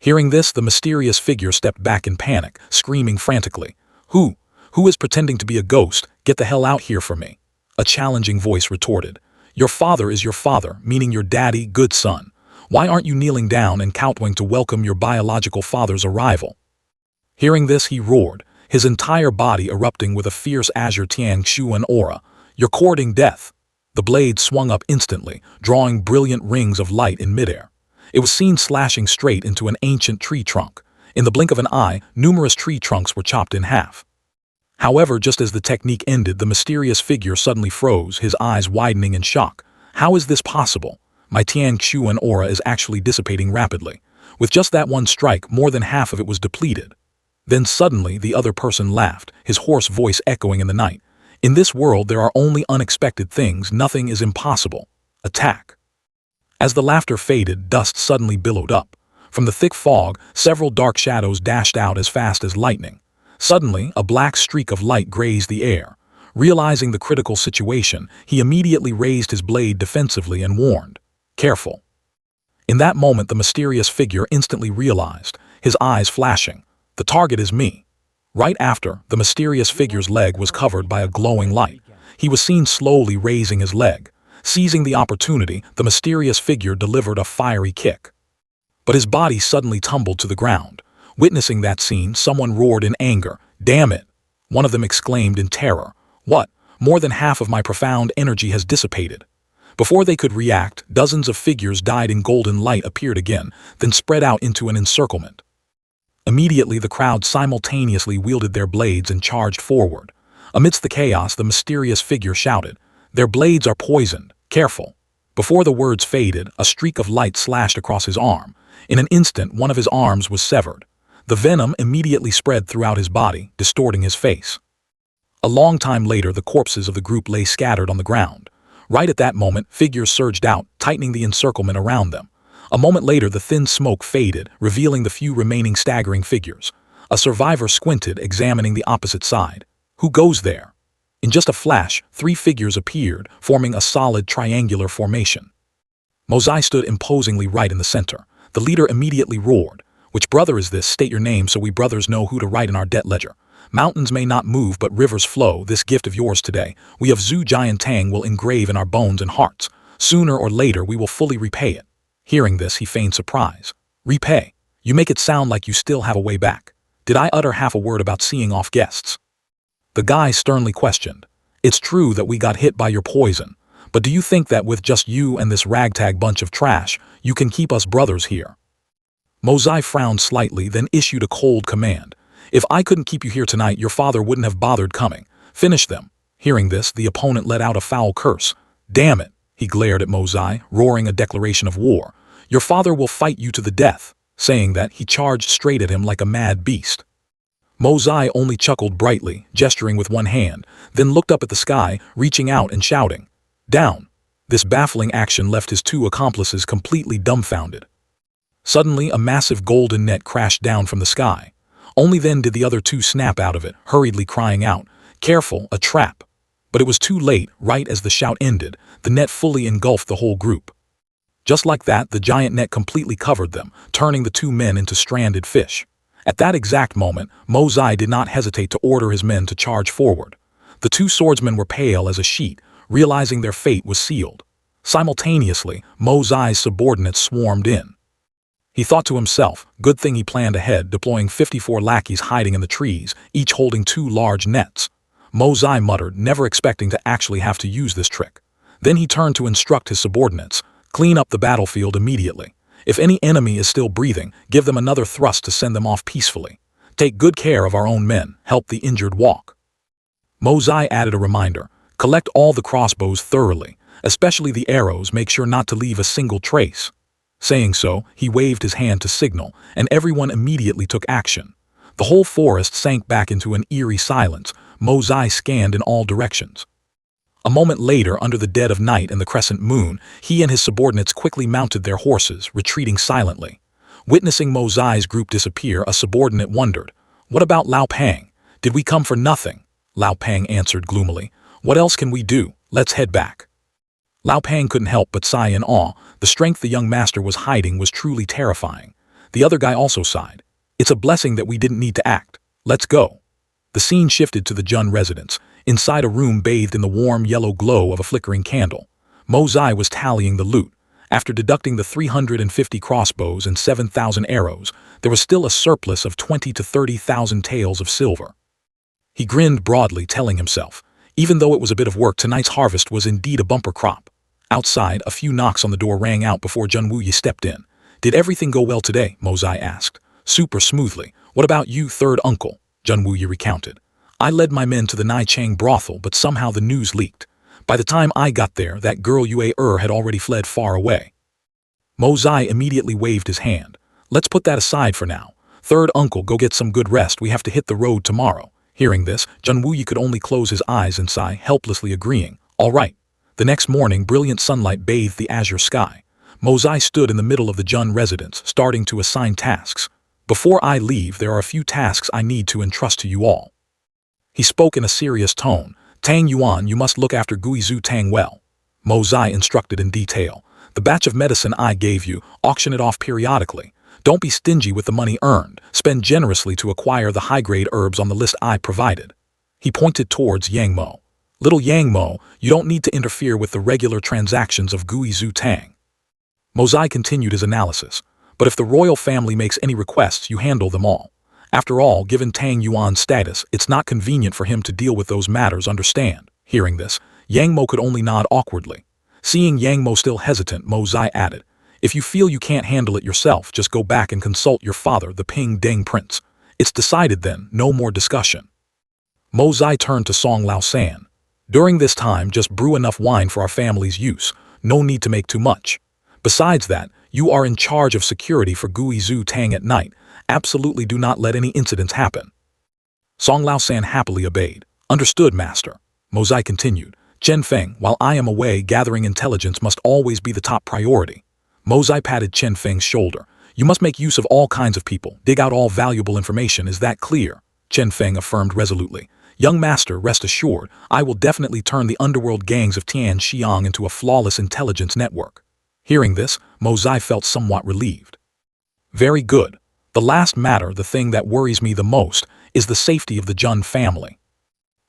Hearing this, the mysterious figure stepped back in panic, screaming frantically. Who is pretending to be a ghost? Get the hell out here for me. A challenging voice retorted. Your father is your father, meaning your daddy, good son. Why aren't you kneeling down and kowtowing to welcome your biological father's arrival? Hearing this, he roared, his entire body erupting with a fierce azure Tian Xuan aura. You're courting death. The blade swung up instantly, drawing brilliant rings of light in midair. It was seen slashing straight into an ancient tree trunk. In the blink of an eye, numerous tree trunks were chopped in half. However, just as the technique ended, the mysterious figure suddenly froze, his eyes widening in shock. How is this possible? My Tian Xuan aura is actually dissipating rapidly. With just that one strike, more than half of it was depleted. Then suddenly, the other person laughed, his hoarse voice echoing in the night. In this world, there are only unexpected things, nothing is impossible. Attack. As the laughter faded, dust suddenly billowed up. From the thick fog, several dark shadows dashed out as fast as lightning. Suddenly, a black streak of light grazed the air. Realizing the critical situation, he immediately raised his blade defensively and warned, "Careful." In that moment, the mysterious figure instantly realized, his eyes flashing, "The target is me." Right after, the mysterious figure's leg was covered by a glowing light. He was seen slowly raising his leg. Seizing the opportunity, the mysterious figure delivered a fiery kick. But his body suddenly tumbled to the ground. Witnessing that scene, someone roared in anger, "Damn it!" One of them exclaimed in terror, "What? More than half of my profound energy has dissipated." Before they could react, dozens of figures dyed in golden light appeared again, then spread out into an encirclement. Immediately, the crowd simultaneously wielded their blades and charged forward. Amidst the chaos, the mysterious figure shouted, "Their blades are poisoned. Careful." Before the words faded, a streak of light slashed across his arm. In an instant, one of his arms was severed. The venom immediately spread throughout his body, distorting his face. A long time later, the corpses of the group lay scattered on the ground. Right at that moment, figures surged out, tightening the encirclement around them. A moment later, the thin smoke faded, revealing the few remaining staggering figures. A survivor squinted, examining the opposite side. "Who goes there?" In just a flash, 3 figures appeared, forming a solid triangular formation. Mosai stood imposingly right in the center. The leader immediately roared, "Which brother is this? State your name so we brothers know who to write in our debt ledger. Mountains may not move, but rivers flow. This gift of yours today, we of Zhu Jiantang will engrave in our bones and hearts. Sooner or later, we will fully repay it." Hearing this, he feigned surprise. "Repay? You make it sound like you still have a way back. Did I utter half a word about seeing off guests?" The guy sternly questioned. "It's true that we got hit by your poison, but do you think that with just you and this ragtag bunch of trash, you can keep us brothers here?" Mosai frowned slightly, then issued a cold command. "If I couldn't keep you here tonight, your father wouldn't have bothered coming. Finish them." Hearing this, the opponent let out a foul curse. "Damn it!" He glared at Mosai, roaring a declaration of war. "Your father will fight you to the death." Saying that, he charged straight at him like a mad beast. Mosai only chuckled brightly, gesturing with one hand, then looked up at the sky, reaching out and shouting, "Down!" This baffling action left his 2 accomplices completely dumbfounded. Suddenly, a massive golden net crashed down from the sky. Only then did the other 2 snap out of it, hurriedly crying out, "Careful, a trap!" But it was too late. Right as the shout ended, the net fully engulfed the whole group. Just like that, the giant net completely covered them, turning the 2 men into stranded fish. At that exact moment, Mosai did not hesitate to order his men to charge forward. The 2 swordsmen were pale as a sheet, realizing their fate was sealed. Simultaneously, Mosai's subordinates swarmed in. He thought to himself, good thing he planned ahead, deploying 54 lackeys hiding in the trees, each holding 2 large nets. Mosai muttered, never expecting to actually have to use this trick. Then he turned to instruct his subordinates, "Clean up the battlefield immediately. If any enemy is still breathing, give them another thrust to send them off peacefully. Take good care of our own men, help the injured walk." Mosai added a reminder, "Collect all the crossbows thoroughly, especially the arrows, make sure not to leave a single trace." Saying so, he waved his hand to signal, and everyone immediately took action. The whole forest sank back into an eerie silence. Mosai scanned in all directions. A moment later, under the dead of night and the crescent moon, he and his subordinates quickly mounted their horses, retreating silently. Witnessing Mosai's group disappear, a subordinate wondered, "What about Lao Pang? Did we come for nothing?" Lao Pang answered gloomily, "What else can we do? Let's head back." Lao Pang couldn't help but sigh in awe. The strength the young master was hiding was truly terrifying. The other guy also sighed. "It's a blessing that we didn't need to act. Let's go." The scene shifted to the Jun residence, inside a room bathed in the warm yellow glow of a flickering candle. Mosai was tallying the loot. After deducting the 350 crossbows and 7,000 arrows, there was still a surplus of 20 to 30,000 taels of silver. He grinned broadly, telling himself, even though it was a bit of work, tonight's harvest was indeed a bumper crop. Outside, a few knocks on the door rang out before Jun Wuyi stepped in. "Did everything go well today?" Mosai asked. "Super smoothly. What about you, third uncle?" Jun Wuyi recounted. "I led my men to the Naichang brothel, but somehow the news leaked. By the time I got there, that girl Yue had already fled far away." Mosai immediately waved his hand. "Let's put that aside for now. Third uncle, go get some good rest. We have to hit the road tomorrow." Hearing this, Jun Wuyi could only close his eyes and sigh, helplessly agreeing, "All right." The next morning, brilliant sunlight bathed the azure sky. Mozai stood in the middle of the Jun residence, starting to assign tasks. Before I leave, there are a few tasks I need to entrust to you all. He spoke in a serious tone. Tang Yuan, you must look after Guizhou Tang well. Mozai instructed in detail. The batch of medicine I gave you, auction it off periodically. Don't be stingy with the money earned. Spend generously to acquire the high-grade herbs on the list I provided. He pointed towards Yang Mo. Little Yang Mo, you don't need to interfere with the regular transactions of Guizhou Tang. Mozai continued his analysis. But if the royal family makes any requests, you handle them all. After all, given Tang Yuan's status, it's not convenient for him to deal with those matters, understand? Hearing this, Yang Mo could only nod awkwardly. Seeing Yang Mo still hesitant, Mozai added, if you feel you can't handle it yourself, just go back and consult your father, the Ping Deng Prince. It's decided then, no more discussion. Mozai turned to Song Lao San. During this time, just brew enough wine for our family's use. No need to make too much. Besides that, you are in charge of security for Guizhou Tang at night. Absolutely do not let any incidents happen. Song Lao San happily obeyed. Understood, master. Mozai continued. Chen Feng, while I am away, gathering intelligence must always be the top priority. Mozai patted Chen Feng's shoulder. You must make use of all kinds of people, dig out all valuable information, is that clear? Chen Feng affirmed resolutely. Young master, rest assured, I will definitely turn the underworld gangs of Tian Xiang into a flawless intelligence network. Hearing this, Mozai felt somewhat relieved. Very good. The last matter, the thing that worries me the most, is the safety of the Jun family.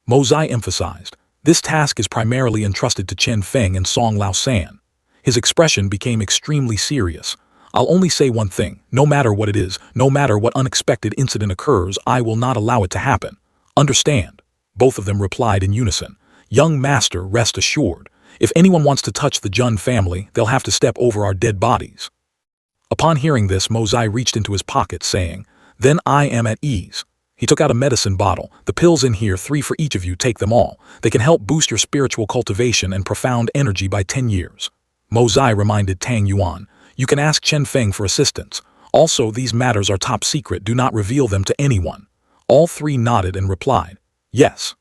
Mozai emphasized. This task is primarily entrusted to Chen Feng and Song Lao San. His expression became extremely serious. I'll only say one thing, no matter what it is, no matter what unexpected incident occurs, I will not allow it to happen. Understand? Both of them replied in unison. Young master, rest assured. If anyone wants to touch the Jun family, they'll have to step over our dead bodies. Upon hearing this, Mozai reached into his pocket, saying, Then I am at ease. He took out a medicine bottle. The pills in here, 3 for each of you, take them all. They can help boost your spiritual cultivation and profound energy by 10 years. Mozai reminded Tang Yuan, You can ask Chen Feng for assistance. Also, these matters are top secret, do not reveal them to anyone. All 3 nodded and replied, Yes.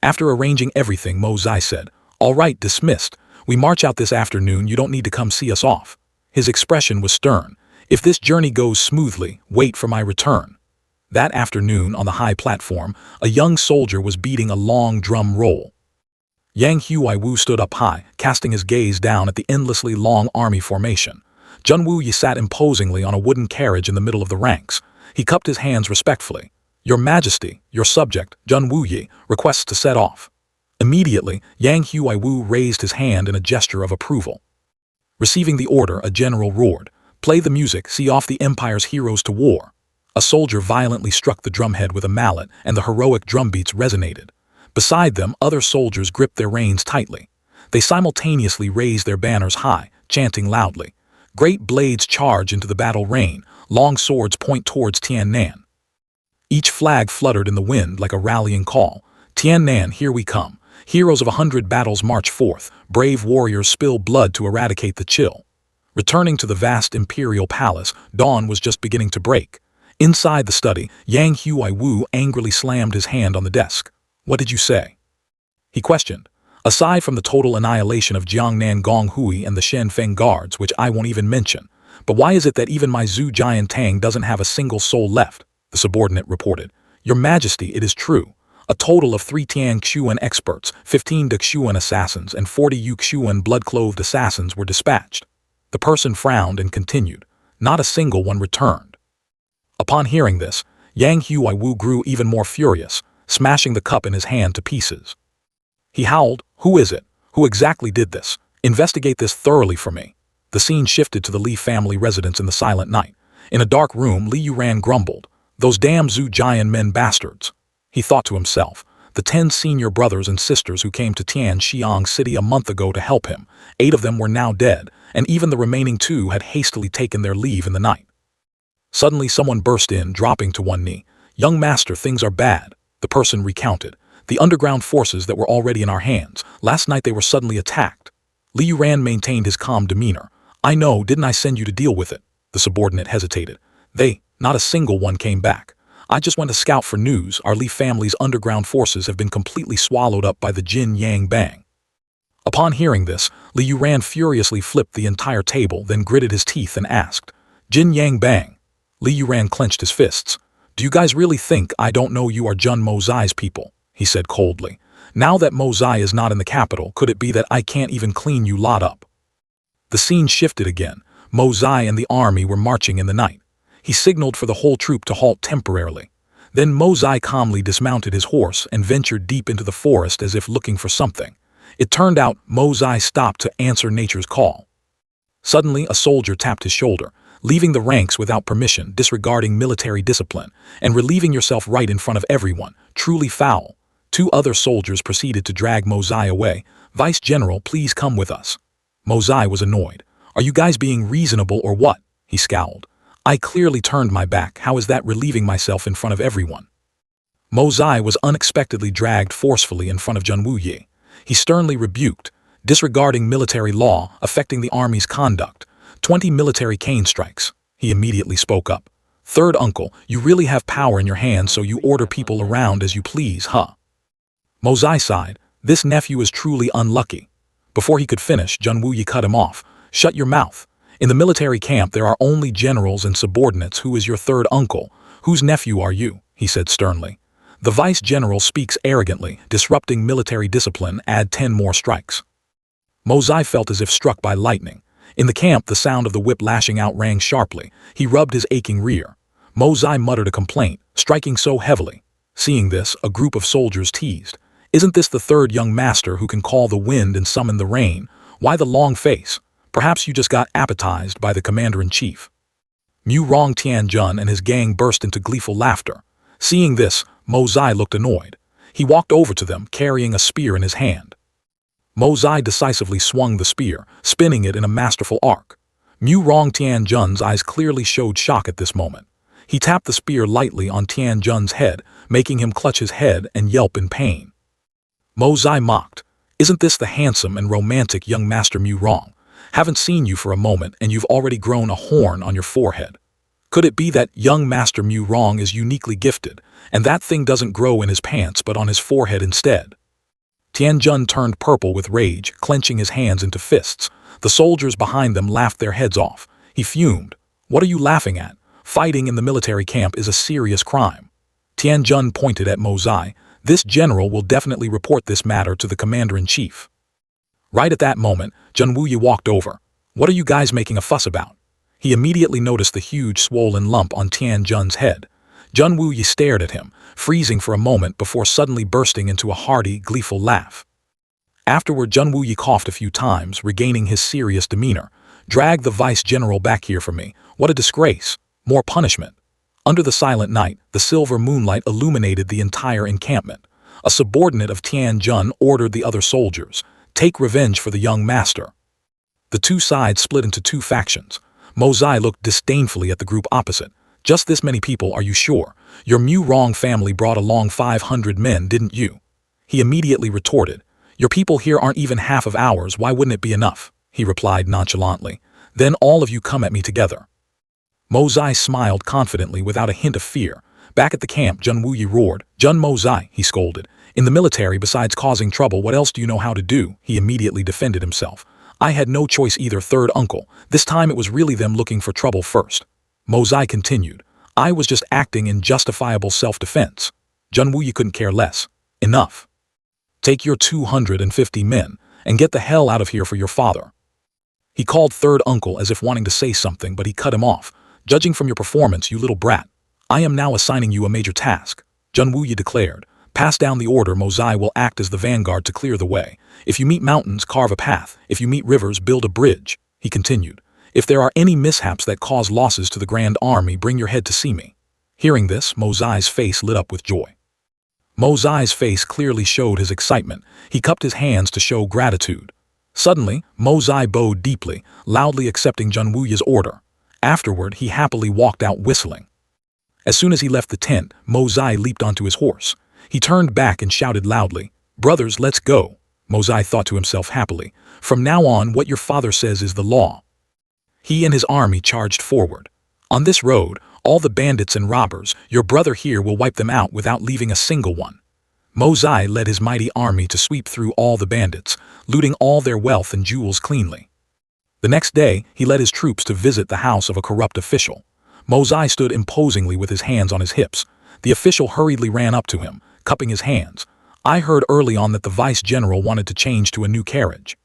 After arranging everything, Mozai said, All right, dismissed. We march out this afternoon, you don't need to come see us off. His expression was stern. If this journey goes smoothly, wait for my return. That afternoon, on the high platform, a young soldier was beating a long drum roll. Yang Huaiwu stood up high, casting his gaze down at the endlessly long army formation. Jun Wuyi sat imposingly on a wooden carriage in the middle of the ranks. He cupped his hands respectfully. Your Majesty, your subject, Jun Wuyi, requests to set off. Immediately, Yang Huaiwu raised his hand in a gesture of approval. Receiving the order, a general roared, Play the music, see off the Empire's heroes to war. A soldier violently struck the drumhead with a mallet, and the heroic drumbeats resonated. Beside them, other soldiers gripped their reins tightly. They simultaneously raised their banners high, chanting loudly. Great blades charge into the battle rain, long swords point towards Tiannan. Each flag fluttered in the wind like a rallying call. Tiannan, here we come. Heroes of 100 battles march forth, brave warriors spill blood to eradicate the chill. Returning to the vast imperial palace, dawn was just beginning to break. Inside the study, Yang Huaiwu angrily slammed his hand on the desk. What did you say? He questioned. Aside from the total annihilation of Jiangnan Gonghui and the Shen Feng guards, which I won't even mention, but why is it that even my Zhu Jian Tang doesn't have a single soul left? The subordinate reported. Your Majesty, it is true. A total of 3 Tian Xuan experts, 15 Duxuan assassins, and 40 Yuxuan blood-clothed assassins were dispatched. The person frowned and continued. Not a single one returned. Upon hearing this, Yang Huaiwu grew even more furious, smashing the cup in his hand to pieces. He howled, Who is it? Who exactly did this? Investigate this thoroughly for me. The scene shifted to the Li family residence in the silent night. In a dark room, Li Yuran grumbled, Those damn Zhu Jian men bastards. He thought to himself, the 10 senior brothers and sisters who came to Tian Xiang City a month ago to help him, 8 of them were now dead, and even the remaining 2 had hastily taken their leave in the night. Suddenly someone burst in, dropping to one knee. Young master, things are bad, the person recounted. The underground forces that were already in our hands, last night they were suddenly attacked. Li Yuran maintained his calm demeanor. I know, didn't I send you to deal with it? The subordinate hesitated. Not a single one came back. I just went to scout for news. Our Li family's underground forces have been completely swallowed up by the Jin Yang Bang. Upon hearing this, Li Yuran furiously flipped the entire table, then gritted his teeth and asked, Jin Yang Bang. Li Yuran clenched his fists. Do you guys really think I don't know you are Jun Mozai's people? He said coldly. Now that Mozai is not in the capital, could it be that I can't even clean you lot up? The scene shifted again. Mozai and the army were marching in the night. He signaled for the whole troop to halt temporarily. Then Mozai calmly dismounted his horse and ventured deep into the forest as if looking for something. It turned out Mozai stopped to answer nature's call. Suddenly, a soldier tapped his shoulder, leaving the ranks without permission, disregarding military discipline, and relieving yourself right in front of everyone. Truly foul. 2 other soldiers proceeded to drag Mozai away. Vice General, please come with us. Mozai was annoyed. Are you guys being reasonable or what? He scowled. I clearly turned my back. How is that relieving myself in front of everyone? Mozai was unexpectedly dragged forcefully in front of Jun Wuyi. He sternly rebuked, disregarding military law affecting the army's conduct. 20 military cane strikes. He immediately spoke up. Third uncle, you really have power in your hands, so you order people around as you please, huh? Mozai sighed. This nephew is truly unlucky. Before he could finish, Jun Wuyi cut him off. Shut your mouth. In the military camp there are only generals and subordinates. Who is your third uncle? Whose nephew are you? He said sternly. The vice general speaks arrogantly, disrupting military discipline. Add 10 more strikes. Mozai felt as if struck by lightning. In the camp, the sound of the whip lashing out rang sharply. He rubbed his aching rear. Mozai muttered a complaint, striking so heavily. Seeing this, a group of soldiers teased. Isn't this the third young master who can call the wind and summon the rain? Why the long face? Perhaps you just got appetized by the commander-in-chief. Mu Rong Tianjun and his gang burst into gleeful laughter. Seeing this, Mozai looked annoyed. He walked over to them, carrying a spear in his hand. Mozai decisively swung the spear, spinning it in a masterful arc. Mu Rong Tianjun's eyes clearly showed shock at this moment. He tapped the spear lightly on Tianjun's head, making him clutch his head and yelp in pain. Mozai mocked. Isn't this the handsome and romantic young master Mu Rong? Haven't seen you for a moment and you've already grown a horn on your forehead. Could it be that young master Mu Rong is uniquely gifted, and that thing doesn't grow in his pants but on his forehead instead? Tianjun turned purple with rage, clenching his hands into fists. The soldiers behind them laughed their heads off. He fumed. What are you laughing at? Fighting in the military camp is a serious crime. Tianjun pointed at Mozai. This general will definitely report this matter to the commander-in-chief. Right at that moment, Jun Wuyi walked over. What are you guys making a fuss about? He immediately noticed the huge swollen lump on Tianjun's head. Jun Wuyi stared at him, freezing for a moment before suddenly bursting into a hearty, gleeful laugh. Afterward, Jun Wuyi coughed a few times, regaining his serious demeanor. Drag the vice general back here for me. What a disgrace. More punishment. Under the silent night, the silver moonlight illuminated the entire encampment. A subordinate of Tianjun ordered the other soldiers, take revenge for the young master. The 2 sides split into 2 factions. Mozai looked disdainfully at the group opposite. Just this many people, are you sure? Your Mu Rong family brought along 500 men, didn't you? He immediately retorted. Your people here aren't even half of ours, why wouldn't it be enough? He replied nonchalantly. Then all of you come at me together. Mozai smiled confidently without a hint of fear. Back at the camp, Jun Wuyi roared. Jun Mozai, he scolded. In the military, besides causing trouble, what else do you know how to do? He immediately defended himself. I had no choice either, third uncle. This time it was really them looking for trouble first. Mozai continued. I was just acting in justifiable self-defense. Jun Wuyi couldn't care less. Enough. Take your 250 men and get the hell out of here for your father. He called third uncle as if wanting to say something, but he cut him off. Judging from your performance, you little brat, I am now assigning you a major task. Jun Wuyi declared. Pass down the order. Mozai will act as the vanguard to clear the way. If you meet mountains, carve a path. If you meet rivers, build a bridge. He continued. If there are any mishaps that cause losses to the Grand Army, bring your head to see me. Hearing this, Mozai's face lit up with joy. Mozai's face clearly showed his excitement. He cupped his hands to show gratitude. Suddenly, Mozai bowed deeply, loudly accepting Jun Wuyi's order. Afterward, he happily walked out whistling. As soon as he left the tent, Mozai leaped onto his horse. He turned back and shouted loudly, Brothers, let's go. Mozai thought to himself happily. From now on, what your father says is the law. He and his army charged forward. On this road, all the bandits and robbers, your brother here will wipe them out without leaving a single one. Mozai led his mighty army to sweep through all the bandits, looting all their wealth and jewels cleanly. The next day, he led his troops to visit the house of a corrupt official. Mozai stood imposingly with his hands on his hips. The official hurriedly ran up to him, cupping his hands. I heard early on that the vice-general wanted to change to a new carriage.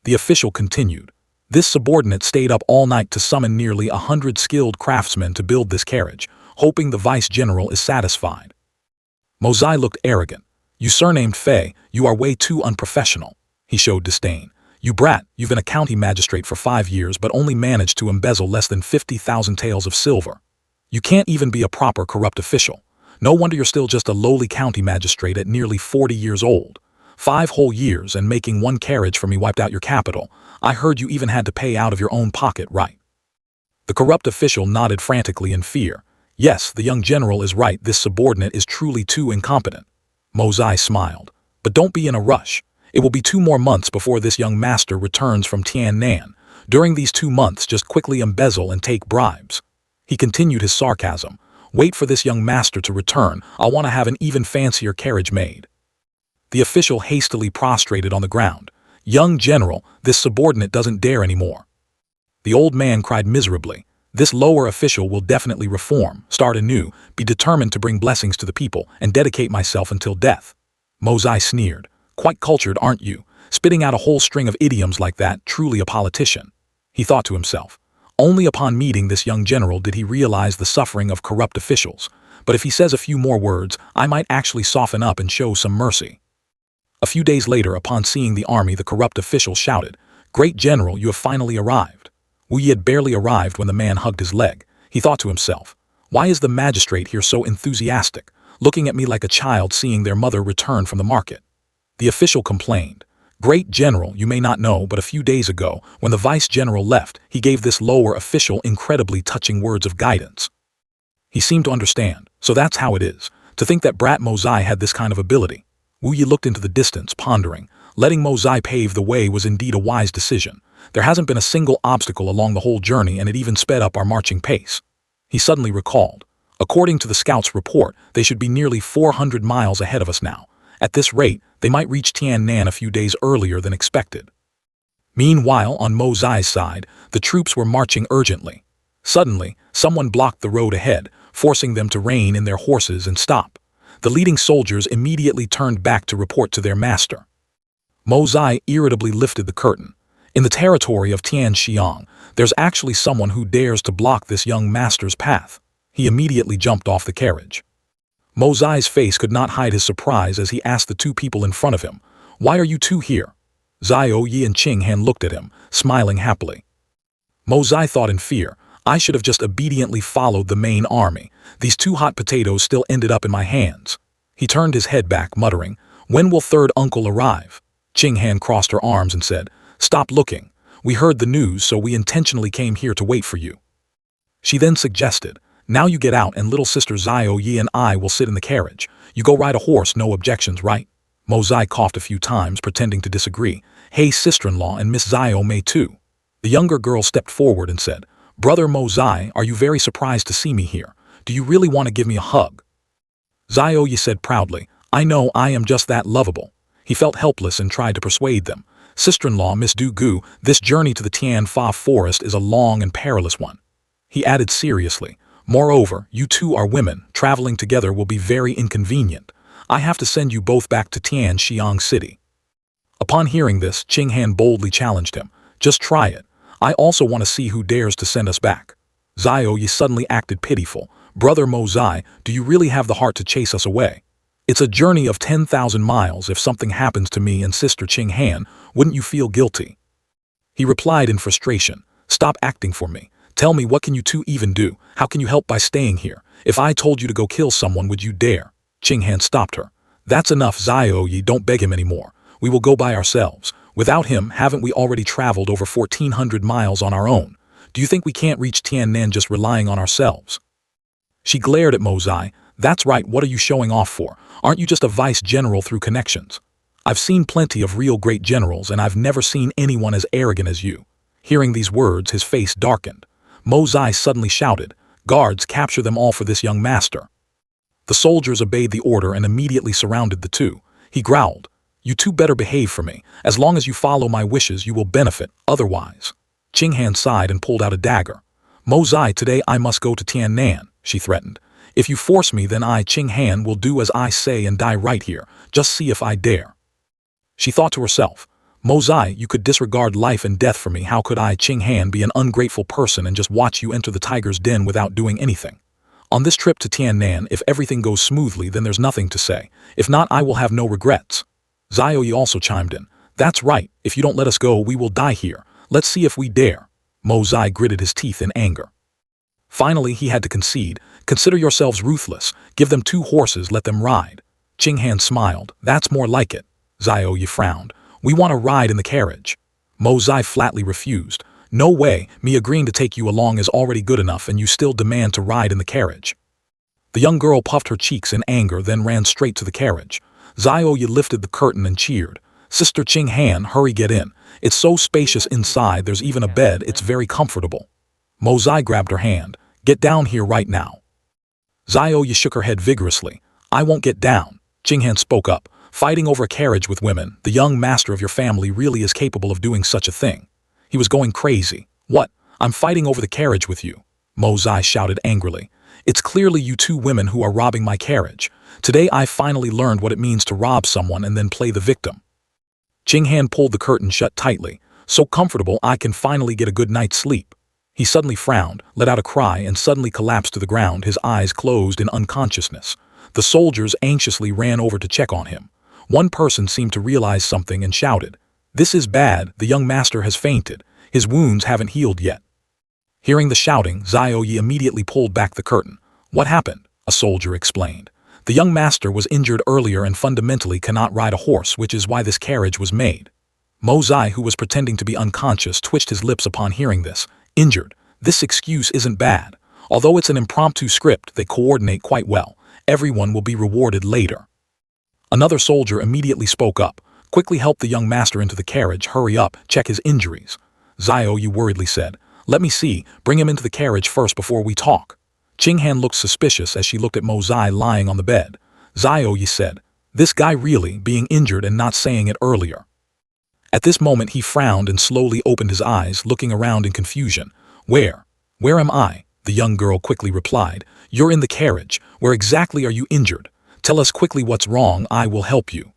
The official continued. This subordinate stayed up all night to summon nearly 100 skilled craftsmen to build this carriage, hoping the vice-general is satisfied. Mozai looked arrogant. You surnamed Fei, you are way too unprofessional. He showed disdain. You brat, you've been a county magistrate for 5 years but only managed to embezzle less than 50,000 taels of silver. You can't even be a proper corrupt official. No wonder you're still just a lowly county magistrate at nearly 40 years old. 5 whole years and making 1 carriage for me wiped out your capital. I heard you even had to pay out of your own pocket, right? The corrupt official nodded frantically in fear. Yes, the young general is right, this subordinate is truly too incompetent. Mozai smiled. But don't be in a rush. It will be 2 more months before this young master returns from Tiannan. During these 2 months, just quickly embezzle and take bribes. He continued his sarcasm. Wait for this young master to return. I'll want to have an even fancier carriage made. The official hastily prostrated on the ground. Young general, this subordinate doesn't dare anymore. The old man cried miserably. This lower official will definitely reform, start anew, be determined to bring blessings to the people, and dedicate myself until death. Mozai sneered. Quite cultured, aren't you? Spitting out a whole string of idioms like that, truly a politician. He thought to himself. Only upon meeting this young general did he realize the suffering of corrupt officials. But if he says a few more words, I might actually soften up and show some mercy. A few days later, upon seeing the army, the corrupt official shouted, Great General, you have finally arrived. Wu Yi had barely arrived when the man hugged his leg. He thought to himself, why is the magistrate here so enthusiastic, looking at me like a child seeing their mother return from the market? The official complained. Great General, you may not know, but a few days ago, when the vice-general left, he gave this lower official incredibly touching words of guidance. He seemed to understand, so that's how it is. To think that brat Mozai had this kind of ability. Wu Yi looked into the distance, pondering. Letting Mozai pave the way was indeed a wise decision. There hasn't been a single obstacle along the whole journey, and it even sped up our marching pace. He suddenly recalled. According to the scouts' report, they should be nearly 400 miles ahead of us now. At this rate, they might reach Tiannan a few days earlier than expected. Meanwhile, on Mozai's side, the troops were marching urgently. Suddenly, someone blocked the road ahead, forcing them to rein in their horses and stop. The leading soldiers immediately turned back to report to their master. Mozai irritably lifted the curtain. In the territory of Tianxiang, there's actually someone who dares to block this young master's path. He immediately jumped off the carriage. Mozai's face could not hide his surprise as he asked the 2 people in front of him, Why are you 2 here? Xiao Yi and Qing Han looked at him, smiling happily. Mozai thought in fear, I should have just obediently followed the main army. These 2 hot potatoes still ended up in my hands. He turned his head back, muttering, When will third uncle arrive? Qing Han crossed her arms and said, Stop looking. We heard the news, so we intentionally came here to wait for you. She then suggested, Now you get out and little sister Xiao Yi and I will sit in the carriage. You go ride a horse, no objections, right? Mozai coughed a few times, pretending to disagree. Hey, sister-in-law and Miss Xiao may too. The younger girl stepped forward and said, Brother Mozai, are you very surprised to see me here? Do you really want to give me a hug? Xiao Yi said proudly, I know I am just that lovable. He felt helpless and tried to persuade them. Sister-in-law Miss Du Gu, this journey to the Tian Fa forest is a long and perilous one. He added seriously, Moreover, you 2 are women, traveling together will be very inconvenient. I have to send you both back to Tianxiang City. Upon hearing this, Qing Han boldly challenged him, Just try it. I also want to see who dares to send us back. Xiao Yi suddenly acted pitiful. Brother Mozai, do you really have the heart to chase us away? It's a journey of 10,000 miles. If something happens to me and sister Qing Han, wouldn't you feel guilty? He replied in frustration, Stop acting for me. Tell me, what can you 2 even do? How can you help by staying here? If I told you to go kill someone, would you dare? Qing Han stopped her. That's enough, Xiao Yi, don't beg him anymore. We will go by ourselves. Without him, haven't we already traveled over 1,400 miles on our own? Do you think we can't reach Tiannan just relying on ourselves? She glared at Mozai. That's right, what are you showing off for? Aren't you just a vice-general through connections? I've seen plenty of real great generals, and I've never seen anyone as arrogant as you. Hearing these words, his face darkened. Mozai suddenly shouted, Guards, capture them all for this young master. The soldiers obeyed the order and immediately surrounded the two. He growled, "You two better behave for me. As long as you follow my wishes, you will benefit, otherwise." Ching Han sighed and pulled out a dagger. "Mo Zai, today I must go to Tian Nan," she threatened. "If you force me, then I, Ching Han, will do as I say and die right here. Just see if I dare." She thought to herself, "Mo Zai, you could disregard life and death for me. How could I, Ching Han, be an ungrateful person and just watch you enter the tiger's den without doing anything? On this trip to Tian Nan, if everything goes smoothly, then there's nothing to say. If not, I will have no regrets." Zhao Yi also chimed in. "That's right. If you don't let us go, we will die here. Let's see if we dare." Mo Zai gritted his teeth in anger. Finally, he had to concede. "Consider yourselves ruthless. Give them 2 horses, let them ride." Ching Han smiled. "That's more like it." Zhao Yi frowned. "We want to ride in the carriage." Mo Zai flatly refused. "No way, me agreeing to take you along is already good enough and you still demand to ride in the carriage." The young girl puffed her cheeks in anger, then ran straight to the carriage. Zhao Yi lifted the curtain and cheered. "Sister Ching Han, hurry, get in. It's so spacious inside, there's even a bed, it's very comfortable." Mo Zai grabbed her hand. "Get down here right now." Zhao Yi shook her head vigorously. "I won't get down." Ching Han spoke up. "Fighting over a carriage with women, the young master of your family really is capable of doing such a thing." He was going crazy. "What? I'm fighting over the carriage with you?" Mo Zai shouted angrily. "It's clearly you 2 women who are robbing my carriage. Today I finally learned what it means to rob someone and then play the victim." Ching Han pulled the curtain shut tightly. "So comfortable I can finally get a good night's sleep." He suddenly frowned, let out a cry, and suddenly collapsed to the ground, his eyes closed in unconsciousness. The soldiers anxiously ran over to check on him. One person seemed to realize something and shouted, "This is bad, the young master has fainted. His wounds haven't healed yet." Hearing the shouting, Zhao Yi immediately pulled back the curtain. "What happened?" a soldier explained. "The young master was injured earlier and fundamentally cannot ride a horse, which is why this carriage was made." Mo Zai, who was pretending to be unconscious, twitched his lips upon hearing this. "Injured? This excuse isn't bad. Although it's an impromptu script, they coordinate quite well. Everyone will be rewarded later." Another soldier immediately spoke up. "Quickly help the young master into the carriage, hurry up, check his injuries." Zhao Yi worriedly said, "Let me see, bring him into the carriage first before we talk." Ching Han looked suspicious as she looked at Mo Zai lying on the bed. Zhao Yi said, "This guy really being injured and not saying it earlier." At this moment he frowned and slowly opened his eyes, looking around in confusion. Where am I?" the young girl quickly replied. "You're in the carriage. Where exactly are you injured? Tell us quickly what's wrong, I will help you."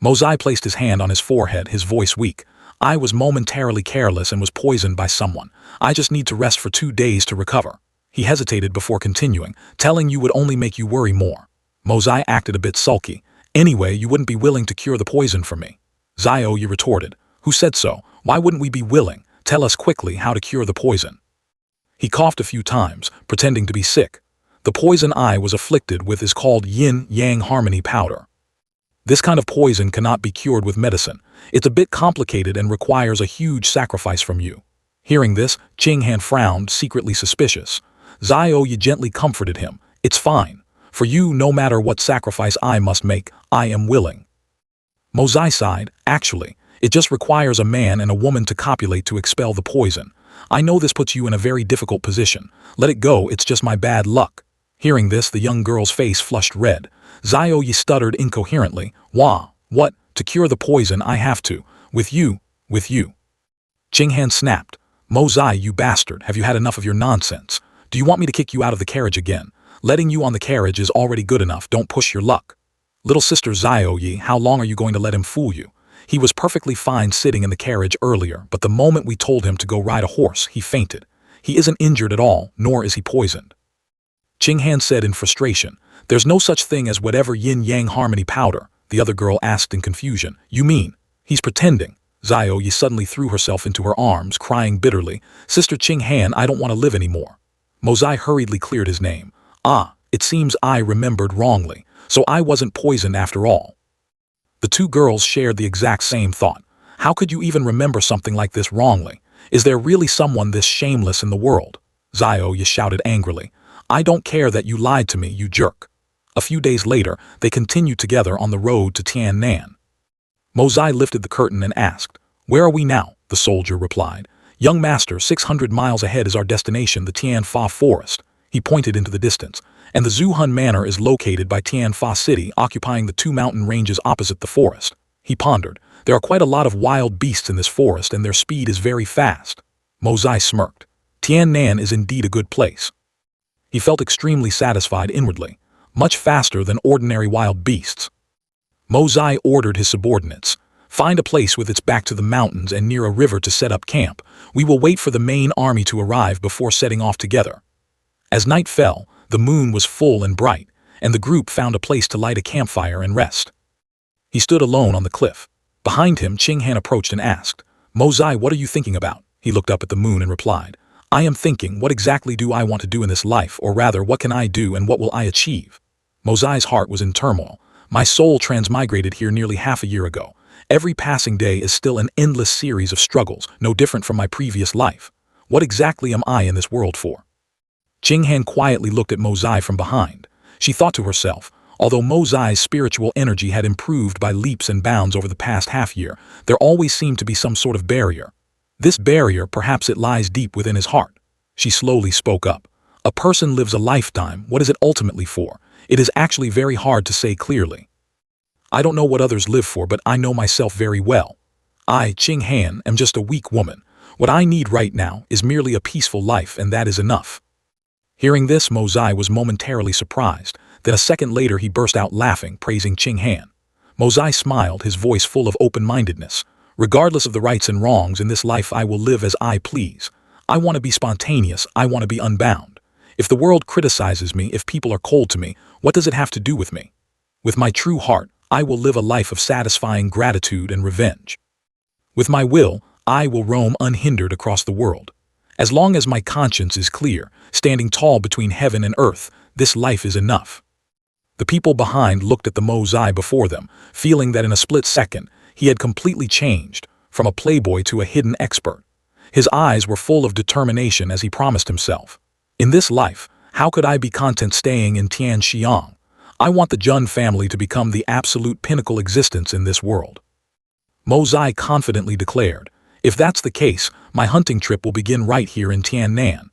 Mo Zai placed his hand on his forehead, his voice weak. "I was momentarily careless and was poisoned by someone. I just need to rest for 2 days to recover." He hesitated before continuing, "Telling you would only make you worry more." Mo Zai acted a bit sulky. "Anyway, you wouldn't be willing to cure the poison for me." Zhao Yi retorted, "Who said so? Why wouldn't we be willing? Tell us quickly how to cure the poison." He coughed a few times, pretending to be sick. "The poison I was afflicted with is called yin-yang harmony powder. This kind of poison cannot be cured with medicine. It's a bit complicated and requires a huge sacrifice from you." Hearing this, Ching Han frowned, secretly suspicious. Zhao Yi gently comforted him. "It's fine. For you, no matter what sacrifice I must make, I am willing." Mo Zai sighed. "Actually, it just requires a man and a woman to copulate to expel the poison. I know this puts you in a very difficult position. Let it go, it's just my bad luck." Hearing this, the young girl's face flushed red. Zhao Yi stuttered incoherently. What? To cure the poison I have to. With you. Ching Han snapped. "Mo Zai, you bastard, have you had enough of your nonsense? Do you want me to kick you out of the carriage again? Letting you on the carriage is already good enough, don't push your luck." "Little sister Zhao Yi, how long are you going to let him fool you? He was perfectly fine sitting in the carriage earlier, but the moment we told him to go ride a horse, he fainted. He isn't injured at all, nor is he poisoned." Ching Han said in frustration. "There's no such thing as whatever yin-yang harmony powder," the other girl asked in confusion. "You mean, he's pretending?" Zhao Yi suddenly threw herself into her arms, crying bitterly. "Sister Ching Han, I don't want to live anymore." Mo Zai hurriedly cleared his name. "Ah, it seems I remembered wrongly, so I wasn't poisoned after all." The 2 girls shared the exact same thought. How could you even remember something like this wrongly? Is there really someone this shameless in the world? Zhao Yi shouted angrily. "I don't care that you lied to me, you jerk." A few days later, they continued together on the road to Tian Nan. Mo Zai lifted the curtain and asked, "Where are we now?" The soldier replied, "Young master, 600 miles ahead is our destination, the Tian Fa forest." He pointed into the distance. and the Zuhun Manor is located by Tianfa City, occupying the two mountain ranges opposite the forest. He pondered. There are quite a lot of wild beasts in this forest, and their speed is very fast. Mozai smirked. Tiannan is indeed a good place. He felt extremely satisfied inwardly, much faster than ordinary wild beasts. Mozai ordered his subordinates, "Find a place with its back to the mountains and near a river to set up camp. We will wait for the main army to arrive before setting off together." As night fell, the moon was full and bright, and the group found a place to light a campfire and rest. He stood alone on the cliff. Behind him, Ching Han approached and asked, "Mozai, what are you thinking about?" He looked up at the moon and replied, "I am thinking, what exactly do I want to do in this life, or rather, what can I do and what will I achieve?" Mozai's heart was in turmoil. "My soul transmigrated here nearly half a year ago. Every passing day is still an endless series of struggles, no different from my previous life. What exactly am I in this world for?" Ching Han quietly looked at Mozai from behind. She thought to herself, although Mozai's spiritual energy had improved by leaps and bounds over the past half-year, there always seemed to be some sort of barrier. This barrier, perhaps it lies deep within his heart. She slowly spoke up. "A person lives a lifetime. What is it ultimately for? It is actually very hard to say clearly. I don't know what others live for, but I know myself very well. I, Ching Han, am just a weak woman. What I need right now is merely a peaceful life, and that is enough." Hearing this, Mozai was momentarily surprised. Then a second later he burst out laughing, praising Ching Han. Mozai smiled, his voice full of open-mindedness. "Regardless of the rights and wrongs in this life, I will live as I please. I want to be spontaneous, I want to be unbound. If the world criticizes me, if people are cold to me, what does it have to do with me? With my true heart, I will live a life of satisfying gratitude and revenge. With my will, I will roam unhindered across the world. As long as my conscience is clear, standing tall between heaven and earth, this life is enough." The people behind looked at the Mozai before them, feeling that in a split second, he had completely changed, from a playboy to a hidden expert. His eyes were full of determination as he promised himself, "In this life, how could I be content staying in Tianxiang? I want the Jun family to become the absolute pinnacle existence in this world." Mozai confidently declared, "If that's the case, my hunting trip will begin right here in Tiannan."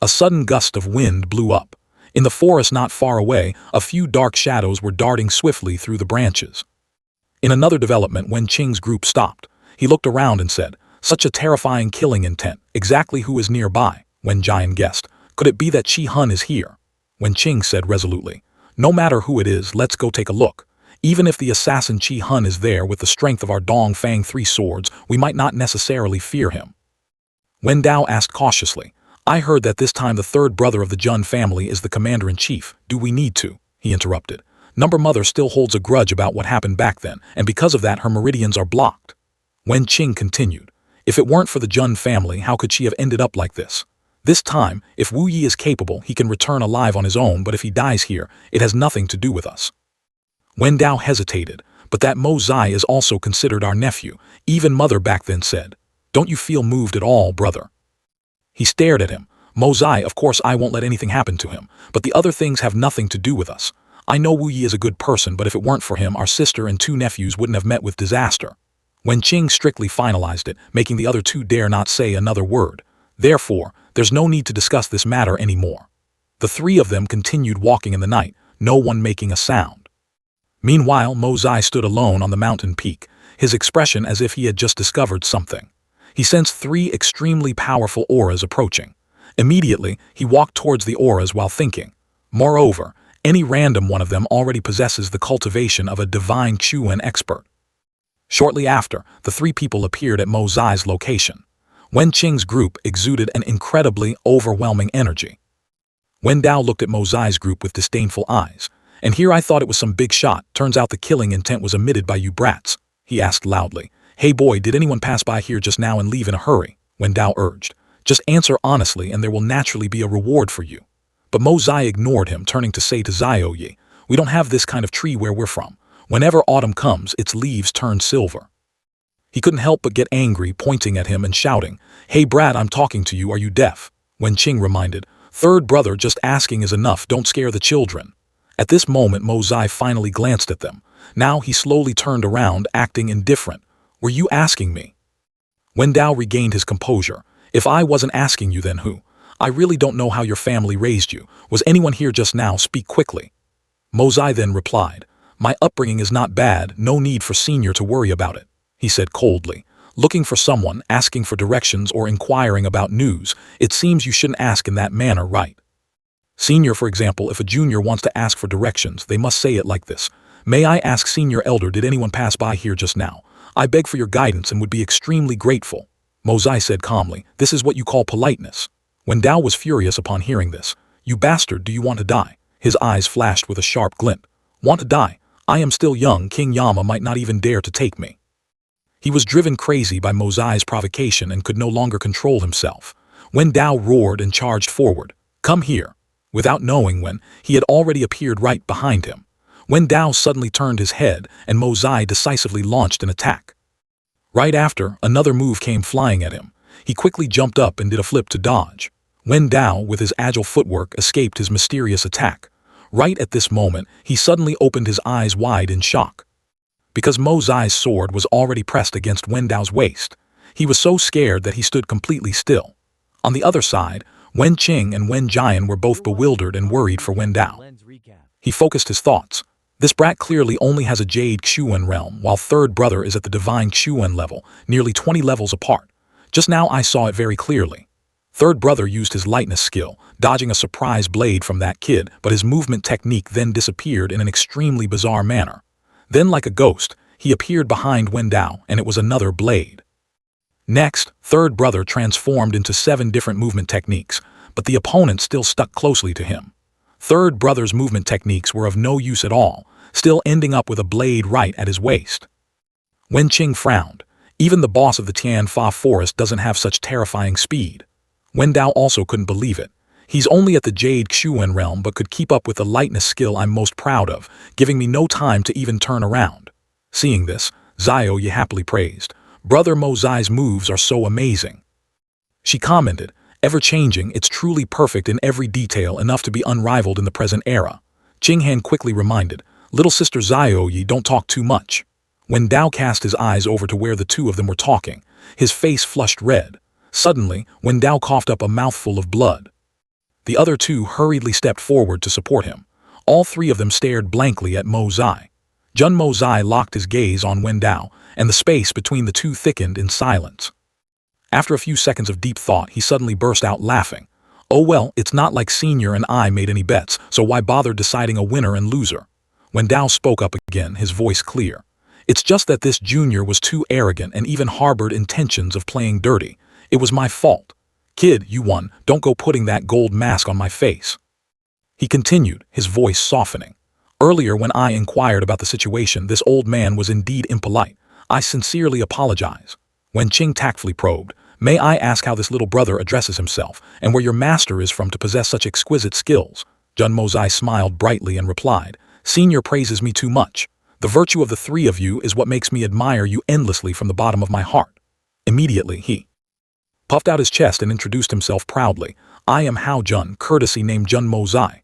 A sudden gust of wind blew up. In the forest not far away, a few dark shadows were darting swiftly through the branches. In another development, when Qing's group stopped, he looked around and said, "Such a terrifying killing intent. Exactly who is nearby?" Wen Jian guessed, "Could it be that Qi Hun is here?" When Qing said resolutely, "No matter who it is, let's go take a look. Even if the assassin Qi Hun is there with the strength of our Dong Fang 3 swords, we might not necessarily fear him." Wen Dao asked cautiously, "I heard that this time the third brother of the Jun family is the commander-in-chief. Do we need to?" He interrupted. "Number Mother still holds a grudge about what happened back then, and because of that her meridians are blocked." Wen Qing continued, "If it weren't for the Jun family, how could she have ended up like this? This time, if Wu Yi is capable, he can return alive on his own, but if he dies here, it has nothing to do with us." Wen Dao hesitated, "But that Mozai is also considered our nephew. Even Mother back then said, 'Don't you feel moved at all, brother?'" He stared at him. "Mozai, of course I won't let anything happen to him, but the other things have nothing to do with us. I know Wu Yi is a good person, but if it weren't for him, our sister and two nephews wouldn't have met with disaster." Wen Qing strictly finalized it, making the other two dare not say another word. "Therefore, there's no need to discuss this matter anymore." The three of them continued walking in the night, no one making a sound. Meanwhile, Mozai stood alone on the mountain peak, his expression as if he had just discovered something. He sensed three extremely powerful auras approaching. Immediately, he walked towards the auras while thinking. Moreover, any random one of them already possesses the cultivation of a divine Chuan expert. Shortly after, the three people appeared at Mozai's location. Wen Qing's group exuded an incredibly overwhelming energy. Wen Dao looked at Mozai's group with disdainful eyes. "And here I thought it was some big shot, turns out the killing intent was omitted by you brats," he asked loudly. "Hey boy, did anyone pass by here just now and leave in a hurry?" Wen Dao urged. "Just answer honestly and there will naturally be a reward for you." But Mozai ignored him, turning to say to Zhao, "We don't have this kind of tree where we're from. Whenever autumn comes, its leaves turn silver." He couldn't help but get angry, pointing at him and shouting, "Hey brat, I'm talking to you, are you deaf?" Wen Qing reminded, "Third brother, just asking is enough, don't scare the children." At this moment, Mozai finally glanced at them. Now he slowly turned around, acting indifferent. "Were you asking me?" Wen Dao regained his composure. "If I wasn't asking you, then who? I really don't know how your family raised you. Was anyone here just now? Speak quickly. Mozai then replied, My upbringing is not bad, no need for Senior to worry about it, he said coldly. Looking for someone, asking for directions or inquiring about news, it seems you shouldn't ask in that manner, right? Senior, for example, if a junior wants to ask for directions, they must say it like this. May I ask Senior Elder, did anyone pass by here just now? I beg for your guidance and would be extremely grateful. Mozai said calmly, This is what you call politeness. Wen Dao was furious upon hearing this. You bastard, do you want to die? His eyes flashed with a sharp glint. Want to die? I am still young, King Yama might not even dare to take me. He was driven crazy by Mozai's provocation and could no longer control himself. Wen Dao roared and charged forward. Come here. Without knowing when, he had already appeared right behind him. Wen Dao suddenly turned his head, and Mozai decisively launched an attack. Right after, another move came flying at him. He quickly jumped up and did a flip to dodge. Wen Dao, with his agile footwork, escaped his mysterious attack. Right at this moment, he suddenly opened his eyes wide in shock. Because Mozai's sword was already pressed against Wen Dao's waist, he was so scared that he stood completely still. On the other side, Wen Qing and Wen Jian were both bewildered and worried for Wen Dao. He focused his thoughts. This brat clearly only has a Jade Xuan realm, while third brother is at the Divine Xuan level, nearly 20 levels apart. Just now I saw it very clearly. Third brother used his lightness skill, dodging a surprise blade from that kid, but his movement technique then disappeared in an extremely bizarre manner. Then, like a ghost, he appeared behind Wen Dao, and it was another blade. Next, third brother transformed into 7 different movement techniques, but the opponent still stuck closely to him. Third brother's movement techniques were of no use at all, still ending up with a blade right at his waist. Wen Qing frowned. Even the boss of the Tianfa forest doesn't have such terrifying speed. Wen Dao also couldn't believe it. He's only at the Jade Xuan realm but could keep up with the lightness skill I'm most proud of, giving me no time to even turn around. Seeing this, Xiao Yi happily praised. Brother Mozai's moves are so amazing. She commented, ever-changing, it's truly perfect in every detail, enough to be unrivaled in the present era. Qing Han quickly reminded, Little sister Xiao Yi, don't talk too much. Wen Dao cast his eyes over to where the two of them were talking. His face flushed red. Suddenly, Wen Dao coughed up a mouthful of blood. The other two hurriedly stepped forward to support him. All 3 of them stared blankly at Mozai. Jun Mozai locked his gaze on Wen Dao, and the space between the two thickened in silence. After a few seconds of deep thought, he suddenly burst out laughing. Oh well, it's not like Senior and I made any bets, so why bother deciding a winner and loser? Wen Dao spoke up again, his voice clear. It's just that this junior was too arrogant and even harbored intentions of playing dirty. It was my fault. Kid, you won, don't go putting that gold mask on my face. He continued, his voice softening. Earlier when I inquired about the situation, this old man was indeed impolite. I sincerely apologize. Wen Qing tactfully probed, May I ask how this little brother addresses himself, and where your master is from to possess such exquisite skills? Jun Mozai smiled brightly and replied, Senior praises me too much. The virtue of the 3 of you is what makes me admire you endlessly from the bottom of my heart. Immediately he puffed out his chest and introduced himself proudly. I am Hao Jun, courtesy named Jun Mozai.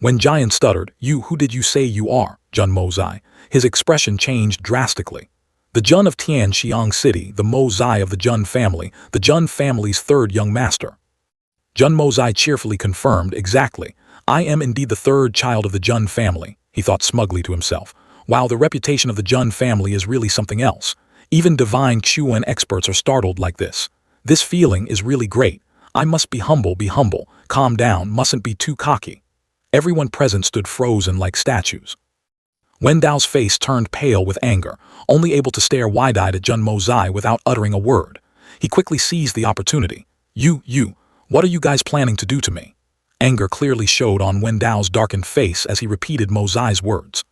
When Jian stuttered, You, who did you say you are, Jun Mozai? His expression changed drastically. The Jun of Tianxiang City, the Mozai of the Jun family, the Jun family's 3rd young master. Jun Mozai cheerfully confirmed, Exactly. I am indeed the 3rd child of the Jun family, he thought smugly to himself. Wow, the reputation of the Jun family is really something else. Even divine Xuan experts are startled like this. This feeling is really great. I must be humble, calm down, mustn't be too cocky. Everyone present stood frozen like statues. Wen Dao's face turned pale with anger, only able to stare wide-eyed at Jun Mozai without uttering a word. He quickly seized the opportunity. You, what are you guys planning to do to me? Anger clearly showed on Wen Dao's darkened face as he repeated Mozai's words.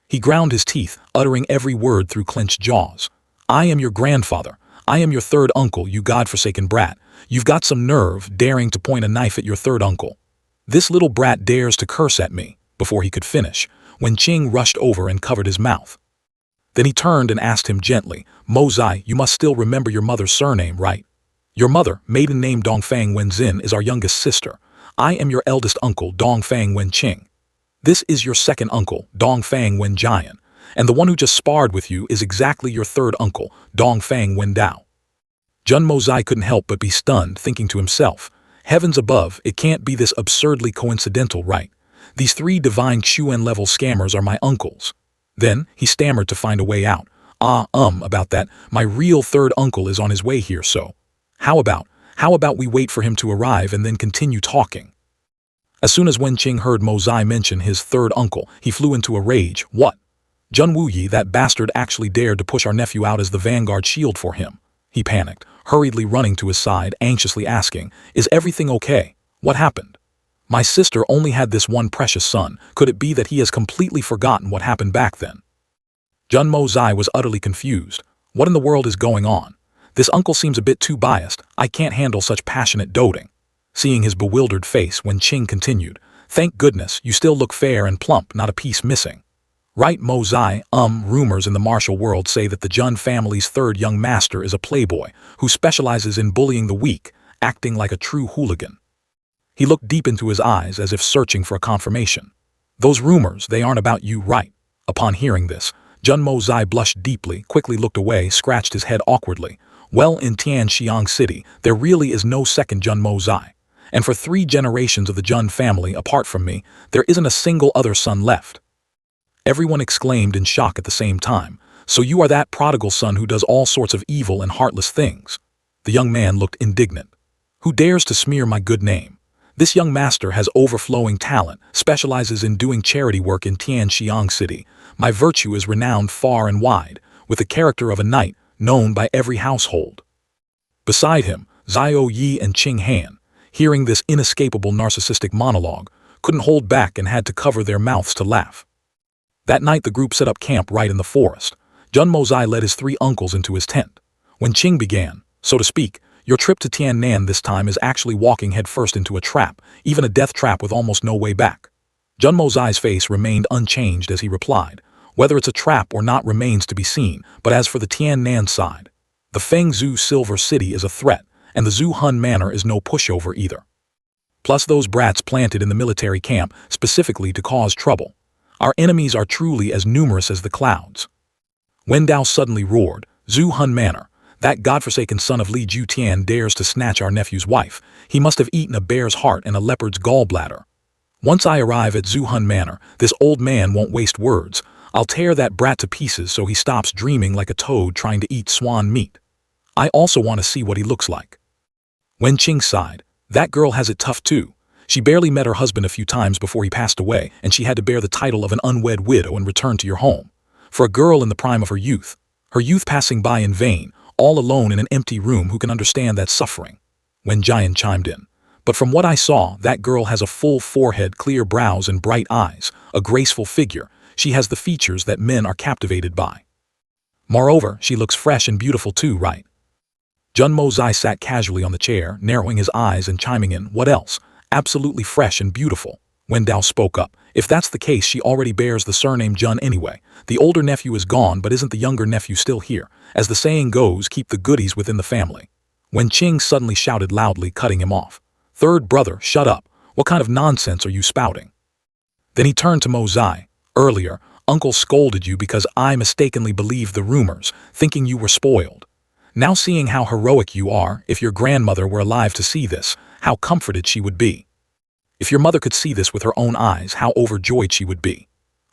He ground his teeth, uttering every word through clenched jaws. I am your grandfather. I am your 3rd uncle, you godforsaken brat. You've got some nerve, daring to point a knife at your 3rd uncle. This little brat dares to curse at me. Before he could finish, Wen Qing rushed over and covered his mouth. Then he turned and asked him gently, Mozai, you must still remember your mother's surname, right? Your mother, maiden name Dongfang Wenzin, is our youngest sister. I am your eldest uncle, Dongfang Wen Qing. This is your 2nd uncle, Dongfang Wen Jian. And the one who just sparred with you is exactly your 3rd uncle, Dongfang Wen Dao. Jun Mozai couldn't help but be stunned, thinking to himself, Heavens above, it can't be this absurdly coincidental, right? These three divine Chuan-level scammers are my uncles. Then, he stammered to find a way out. About that, my real third uncle is on his way here, so. How about we wait for him to arrive and then continue talking? As soon as Wen Qing heard Mo Zai mention his third uncle, he flew into a rage. What? Jun Wuyi, that bastard actually dared to push our nephew out as the vanguard shield for him. He panicked, hurriedly running to his side, anxiously asking, "Is everything okay? What happened? My sister only had this one precious son. Could it be that he has completely forgotten what happened back then?" Jun Mo Zai was utterly confused. What in the world is going on? This uncle seems a bit too biased. I can't handle such passionate doting. Seeing his bewildered face, Wen Qing continued, "Thank goodness, you still look fair and plump, not a piece missing. Right, Mo Zai, rumors in the martial world say that the Jun family's third young master is a playboy who specializes in bullying the weak, acting like a true hooligan." He looked deep into his eyes as if searching for a confirmation. "Those rumors, they aren't about you, right?" Upon hearing this, Jun Mo Zai blushed deeply, quickly looked away, scratched his head awkwardly. Well, in Tianxiang City, there really is no second Jun Mo Zai. And for 3 generations of the Jun family, apart from me, there isn't a single other son left. Everyone exclaimed in shock at the same time. "So you are that prodigal son who does all sorts of evil and heartless things?" The young man looked indignant. "Who dares to smear my good name? This young master has overflowing talent, specializes in doing charity work in Tianxiang City. My virtue is renowned far and wide, with the character of a knight, known by every household." Beside him, Xiao Yi and Qing Han, hearing this inescapable narcissistic monologue, couldn't hold back and had to cover their mouths to laugh. That night the group set up camp right in the forest. Jun Mo Zai led his 3 uncles into his tent. When Qing began, so to speak, "Your trip to Tiannan this time is actually walking headfirst into a trap, even a death trap with almost no way back." Jun Mo Zai's face remained unchanged as he replied, "Whether it's a trap or not remains to be seen, but as for the Tiannan side, the Fengzhou Silver City is a threat, and the Zhu Hun Manor is no pushover either. Plus those brats planted in the military camp specifically to cause trouble. Our enemies are truly as numerous as the clouds." Wen Dao suddenly roared, "Zhu Hun Manor, that godforsaken son of Li Jutian dares to snatch our nephew's wife. He must have eaten a bear's heart and a leopard's gallbladder. Once I arrive at Zhu Hun Manor, this old man won't waste words. I'll tear that brat to pieces so he stops dreaming like a toad trying to eat swan meat. I also want to see what he looks like." Wen Qing sighed. "That girl has it tough too. She barely met her husband a few times before he passed away, and she had to bear the title of an unwed widow and return to your home. For a girl in the prime of her youth passing by in vain, all alone in an empty room, who can understand that suffering?" Wen Jian chimed in. "But from what I saw, that girl has a full forehead, clear brows and bright eyes, a graceful figure. She has the features that men are captivated by. Moreover, she looks fresh and beautiful too, right?" Jun Mo Zai sat casually on the chair, narrowing his eyes and chiming in, "What else? Absolutely fresh and beautiful." Wen Dao spoke up. "If that's the case, she already bears the surname Jun anyway. The older nephew is gone, but isn't the younger nephew still here? As the saying goes, keep the goodies within the family." Wen Qing suddenly shouted loudly, cutting him off. "Third brother, shut up. What kind of nonsense are you spouting?" Then he turned to Mo Zai. "Earlier, Uncle scolded you because I mistakenly believed the rumors, thinking you were spoiled. Now seeing how heroic you are, if your grandmother were alive to see this, how comforted she would be. If your mother could see this with her own eyes, how overjoyed she would be."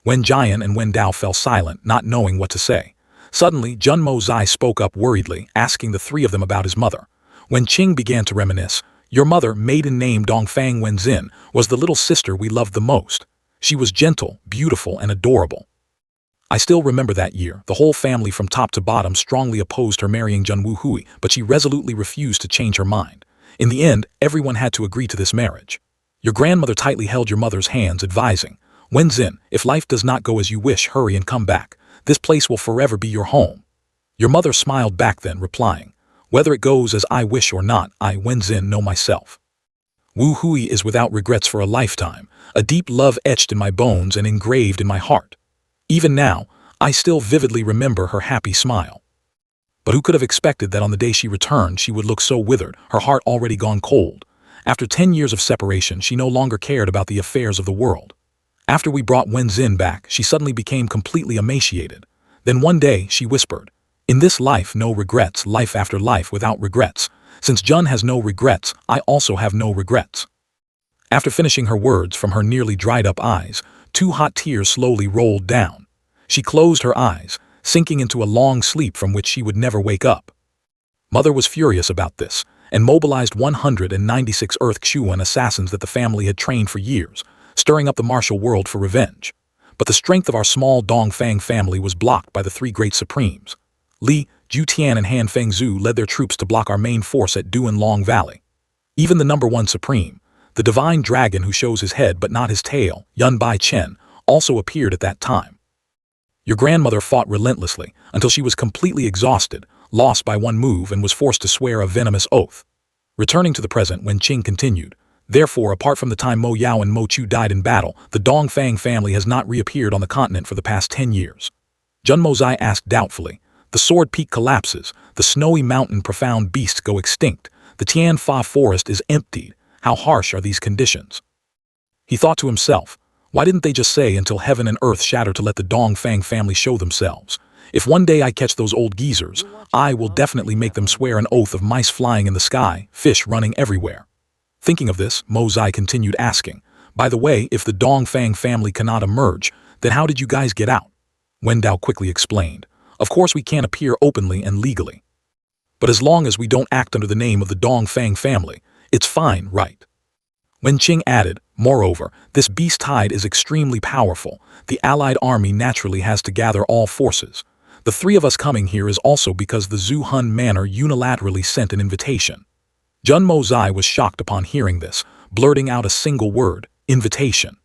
Wen Jian and Wen Dao fell silent, not knowing what to say. Suddenly, Jun Mo Zai spoke up worriedly, asking the 3 of them about his mother. Wen Qing began to reminisce. "Your mother, maiden name Dongfang Wenzin, was the little sister we loved the most. She was gentle, beautiful, and adorable. I still remember that year. The whole family from top to bottom strongly opposed her marrying Jun Wuhui, but she resolutely refused to change her mind. In the end, everyone had to agree to this marriage. Your grandmother tightly held your mother's hands, advising, 'Wenzin, if life does not go as you wish, hurry and come back. This place will forever be your home.' Your mother smiled back then, replying, 'Whether it goes as I wish or not, I, Wenzin, know myself. Wu Hui is without regrets for a lifetime, a deep love etched in my bones and engraved in my heart. Even now, I still vividly remember her happy smile.' But who could have expected that on the day she returned she would look so withered, her heart already gone cold? After 10 years of separation, she no longer cared about the affairs of the world. After we brought Wenzin back, she suddenly became completely emaciated. Then one day, she whispered, 'In this life, no regrets, life after life without regrets. Since Jun has no regrets, I also have no regrets. After finishing her words from her nearly dried-up eyes, 2 hot tears slowly rolled down. She closed her eyes, sinking into a long sleep from which she would never wake up. Mother was furious about this, and mobilized 196 Earth Xuan assassins that the family had trained for years, stirring up the martial world for revenge. But the strength of our small Dongfang family was blocked by the 3 great supremes. Li, Jutian and Han Fengzhu led their troops to block our main force at Duan Long Valley. Even the number 1 supreme, the divine dragon who shows his head but not his tail, Yun Bai Chen, also appeared at that time. Your grandmother fought relentlessly until she was completely exhausted, lost by one move, and was forced to swear a venomous oath. Returning to the present, Wen Qing continued, therefore, apart from the time Mo Yao and Mo Chu died in battle, the Dongfang family has not reappeared on the continent for the past 10 years. Jun Mozai asked doubtfully, the Sword Peak collapses, the snowy mountain profound beasts go extinct, the Tian Fa forest is emptied. How harsh are these conditions? He thought to himself, why didn't they just say until heaven and earth shatter to let the Dongfang family show themselves? If one day I catch those old geezers, I will definitely make them swear an oath of mice flying in the sky, fish running everywhere. Thinking of this, Mo Zai continued asking, by the way, if the Dongfang family cannot emerge, then how did you guys get out? Wen Dao quickly explained, of course we can't appear openly and legally. But as long as we don't act under the name of the Dongfang family, it's fine, right? Wen Qing added, moreover, this beast tide is extremely powerful. The allied army naturally has to gather all forces. The 3 of us coming here is also because the Zhu Hun Manor unilaterally sent an invitation. Jun Mo Zai was shocked upon hearing this, blurting out a single word, invitation.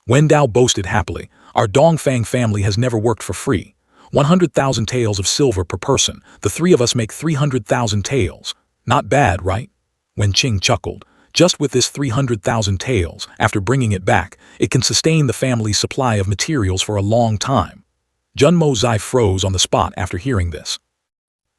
Wen Dao boasted happily, our Dongfang family has never worked for free. 100,000 taels of silver per person, the 3 of us make 300,000 taels. Not bad, right? Wen Qing chuckled. Just with this 300,000 taels, after bringing it back, it can sustain the family's supply of materials for a long time. Jun Mo Zai froze on the spot after hearing this.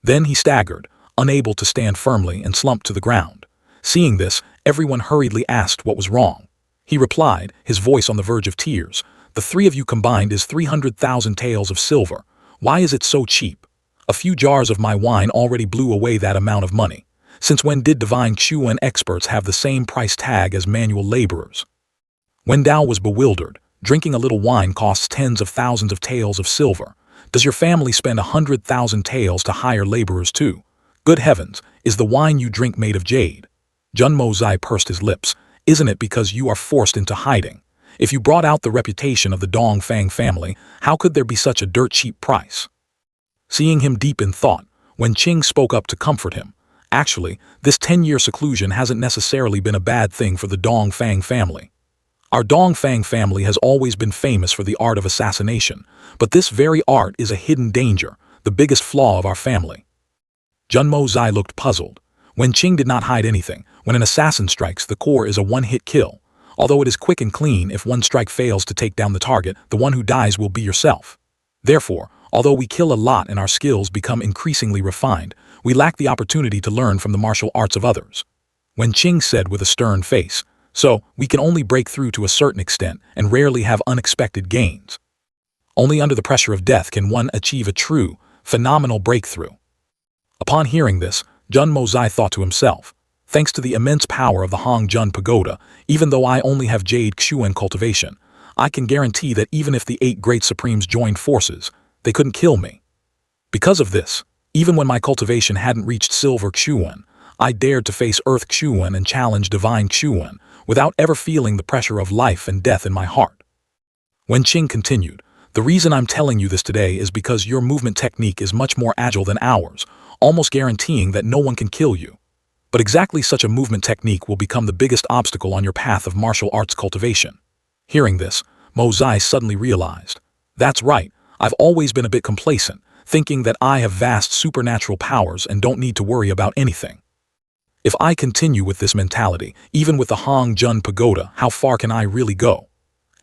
Then he staggered, unable to stand firmly, and slumped to the ground. Seeing this, everyone hurriedly asked what was wrong. He replied, his voice on the verge of tears, the 3 of you combined is 300,000 taels of silver. Why is it so cheap? A few jars of my wine already blew away that amount of money. Since when did divine Xuan experts have the same price tag as manual laborers? Wen Dao was bewildered. Drinking a little wine costs tens of thousands of taels of silver. Does your family spend 100,000 taels to hire laborers too? Good heavens, is the wine you drink made of jade? Jun Mo Zai pursed his lips. Isn't it because you are forced into hiding? If you brought out the reputation of the Dongfang family, how could there be such a dirt-cheap price? Seeing him deep in thought, Wen Qing spoke up to comfort him. Actually, this 10-year seclusion hasn't necessarily been a bad thing for the Dongfang family. Our Dongfang family has always been famous for the art of assassination, but this very art is a hidden danger, the biggest flaw of our family. Jun Mo Zai looked puzzled. Wen Qing did not hide anything. When an assassin strikes, the core is a one-hit kill. Although it is quick and clean, if one strike fails to take down the target, the one who dies will be yourself. Therefore, although we kill a lot and our skills become increasingly refined, we lack the opportunity to learn from the martial arts of others. Wen Qing said with a stern face, so we can only break through to a certain extent and rarely have unexpected gains. Only under the pressure of death can one achieve a true, phenomenal breakthrough. Upon hearing this, Jun Mo Zai thought to himself, thanks to the immense power of the Hongjun Pagoda, even though I only have Jade Xuan cultivation, I can guarantee that even if the 8 great supremes joined forces, they couldn't kill me. Because of this, even when my cultivation hadn't reached Silver Xuan, I dared to face Earth Xuan and challenge Divine Xuan, without ever feeling the pressure of life and death in my heart. Wen Qing continued, the reason I'm telling you this today is because your movement technique is much more agile than ours, almost guaranteeing that no one can kill you. But exactly such a movement technique will become the biggest obstacle on your path of martial arts cultivation. Hearing this, Mo Zai suddenly realized, that's right, I've always been a bit complacent, thinking that I have vast supernatural powers and don't need to worry about anything. If I continue with this mentality, even with the Hongjun Pagoda, how far can I really go?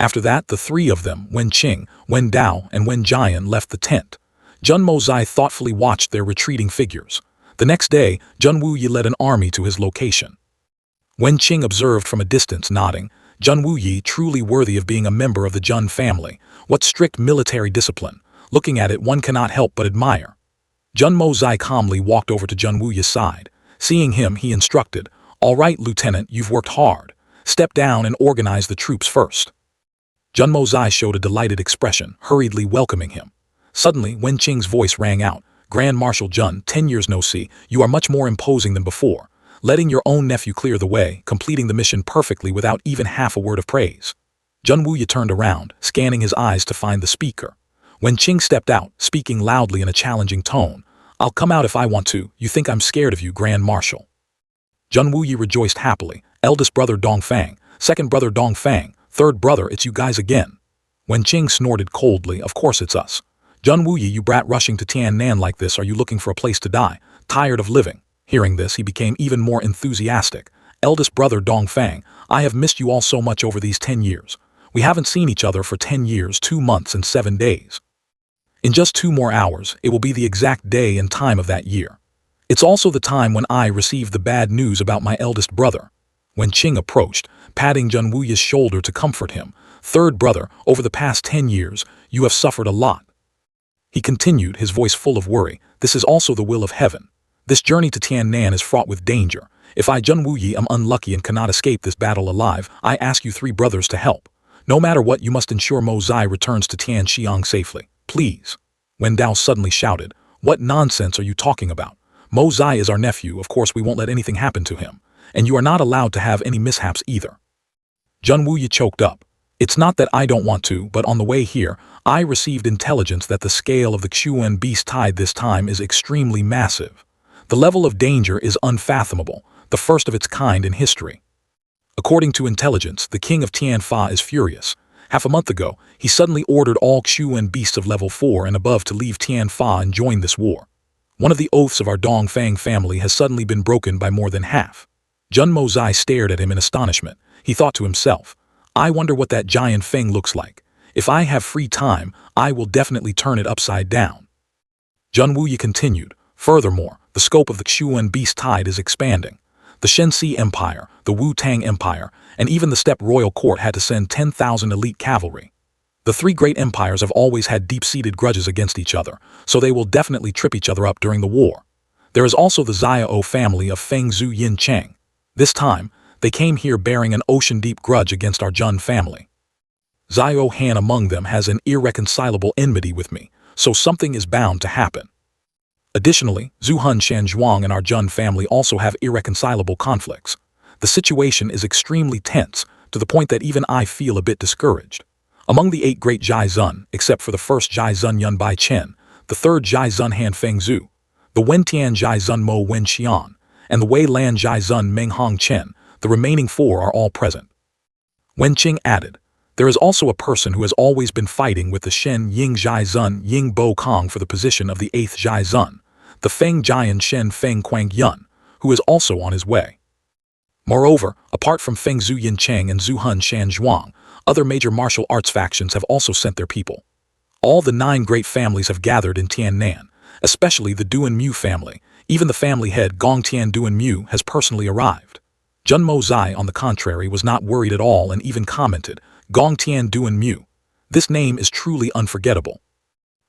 After that, the 3 of them, Wen Qing, Wen Dao, and Wen Jian, left the tent. Jun Mo Zai thoughtfully watched their retreating figures. The next day, Jun Wuyi led an army to his location. Wen Qing observed from a distance, nodding, Jun Wuyi truly worthy of being a member of the Jun family. What strict military discipline. Looking at it, one cannot help but admire. Jun Mo Zai calmly walked over to Jun Wuyi's side. Seeing him, he instructed, "All right, Lieutenant, you've worked hard. Step down and organize the troops first." Jun Mozai showed a delighted expression, hurriedly welcoming him. Suddenly, Wen Qing's voice rang out, "Grand Marshal Jun, 10 years no see, you are much more imposing than before, letting your own nephew clear the way, completing the mission perfectly without even half a word of praise." Jun Wuyi turned around, scanning his eyes to find the speaker. Wen Qing stepped out, speaking loudly in a challenging tone, "I'll come out if I want to. You think I'm scared of you, Grand Marshal?" Jun Wuyi rejoiced happily. "Eldest brother Dongfang, second brother Dongfang, third brother, it's you guys again." Wen Qing snorted coldly, "Of course it's us. Jun Wuyi, you brat rushing to Tiannan like this, are you looking for a place to die? Tired of living?" Hearing this, he became even more enthusiastic. "Eldest brother Dongfang, I have missed you all so much over these 10 years. We haven't seen each other for 10 years, 2 months and 7 days. In just 2 more hours, it will be the exact day and time of that year. It's also the time when I received the bad news about my eldest brother." Wen Qing approached, patting Jun Wuyi's shoulder to comfort him. "Third brother, over the past 10 years, you have suffered a lot." He continued, his voice full of worry, "This is also the will of heaven. This journey to Tiannan is fraught with danger. If I, Jun Wuyi, am unlucky and cannot escape this battle alive, I ask you 3 brothers to help. No matter what, you must ensure Mo Zai returns to Tianxiang safely. Please." Wen Dao suddenly shouted, "What nonsense are you talking about? Mo Zai is our nephew, of course we won't let anything happen to him. And you are not allowed to have any mishaps either." Jun Wuyi choked up. "It's not that I don't want to, but on the way here, I received intelligence that the scale of the Xuan beast tide this time is extremely massive. The level of danger is unfathomable, the first of its kind in history. According to intelligence, the king of Tianfa is furious. Half a month ago, he suddenly ordered all Xuan beasts of level 4 and above to leave Tianfa and join this war. One of the oaths of our Dongfang family has suddenly been broken by more than half." Jun Mozai stared at him in astonishment. He thought to himself, "I wonder what that giant Feng looks like. If I have free time, I will definitely turn it upside down." Jun Wuyi continued, "Furthermore, the scope of the Xuan beast tide is expanding. The Shenxi Empire, the Wu Tang Empire, and even the Steppe Royal Court had to send 10,000 elite cavalry. The 3 great empires have always had deep-seated grudges against each other, so they will definitely trip each other up during the war. There is also the Xiao family of Feng Zhu Yin Cheng. This time, they came here bearing an ocean-deep grudge against our Jun family. Xiao Han among them has an irreconcilable enmity with me, so something is bound to happen. Additionally, Zhu Hun Shanzhuang and our Jun family also have irreconcilable conflicts. The situation is extremely tense, to the point that even I feel a bit discouraged. Among the 8 great Zhai Zun, except for the first Zhai Zun Yun Bai Chen, the third Zhai Zun Han Feng Zhu, the Wentian Zhai Zun Mo Wen Xian, and the Wei Lan Zhai Zun Meng Hong Chen, the remaining 4 are all present." Wen Qing added, "There is also a person who has always been fighting with the Shen Ying Zhai Zun Ying Bo Kong for the position of the 8th Zhai Zun, the Feng Jian Shen Feng Quang Yun, who is also on his way. Moreover, apart from Feng Zhu Yin Cheng and Zhu Hun Shanzhuang, other major martial arts factions have also sent their people. All the 9 great families have gathered in Tiannan, especially the Duan Mu family. Even the family head Gong Tian Duan Mu has personally arrived." Jun Mozai, on the contrary, was not worried at all and even commented, "Gong Tian Duan Mu. This name is truly unforgettable."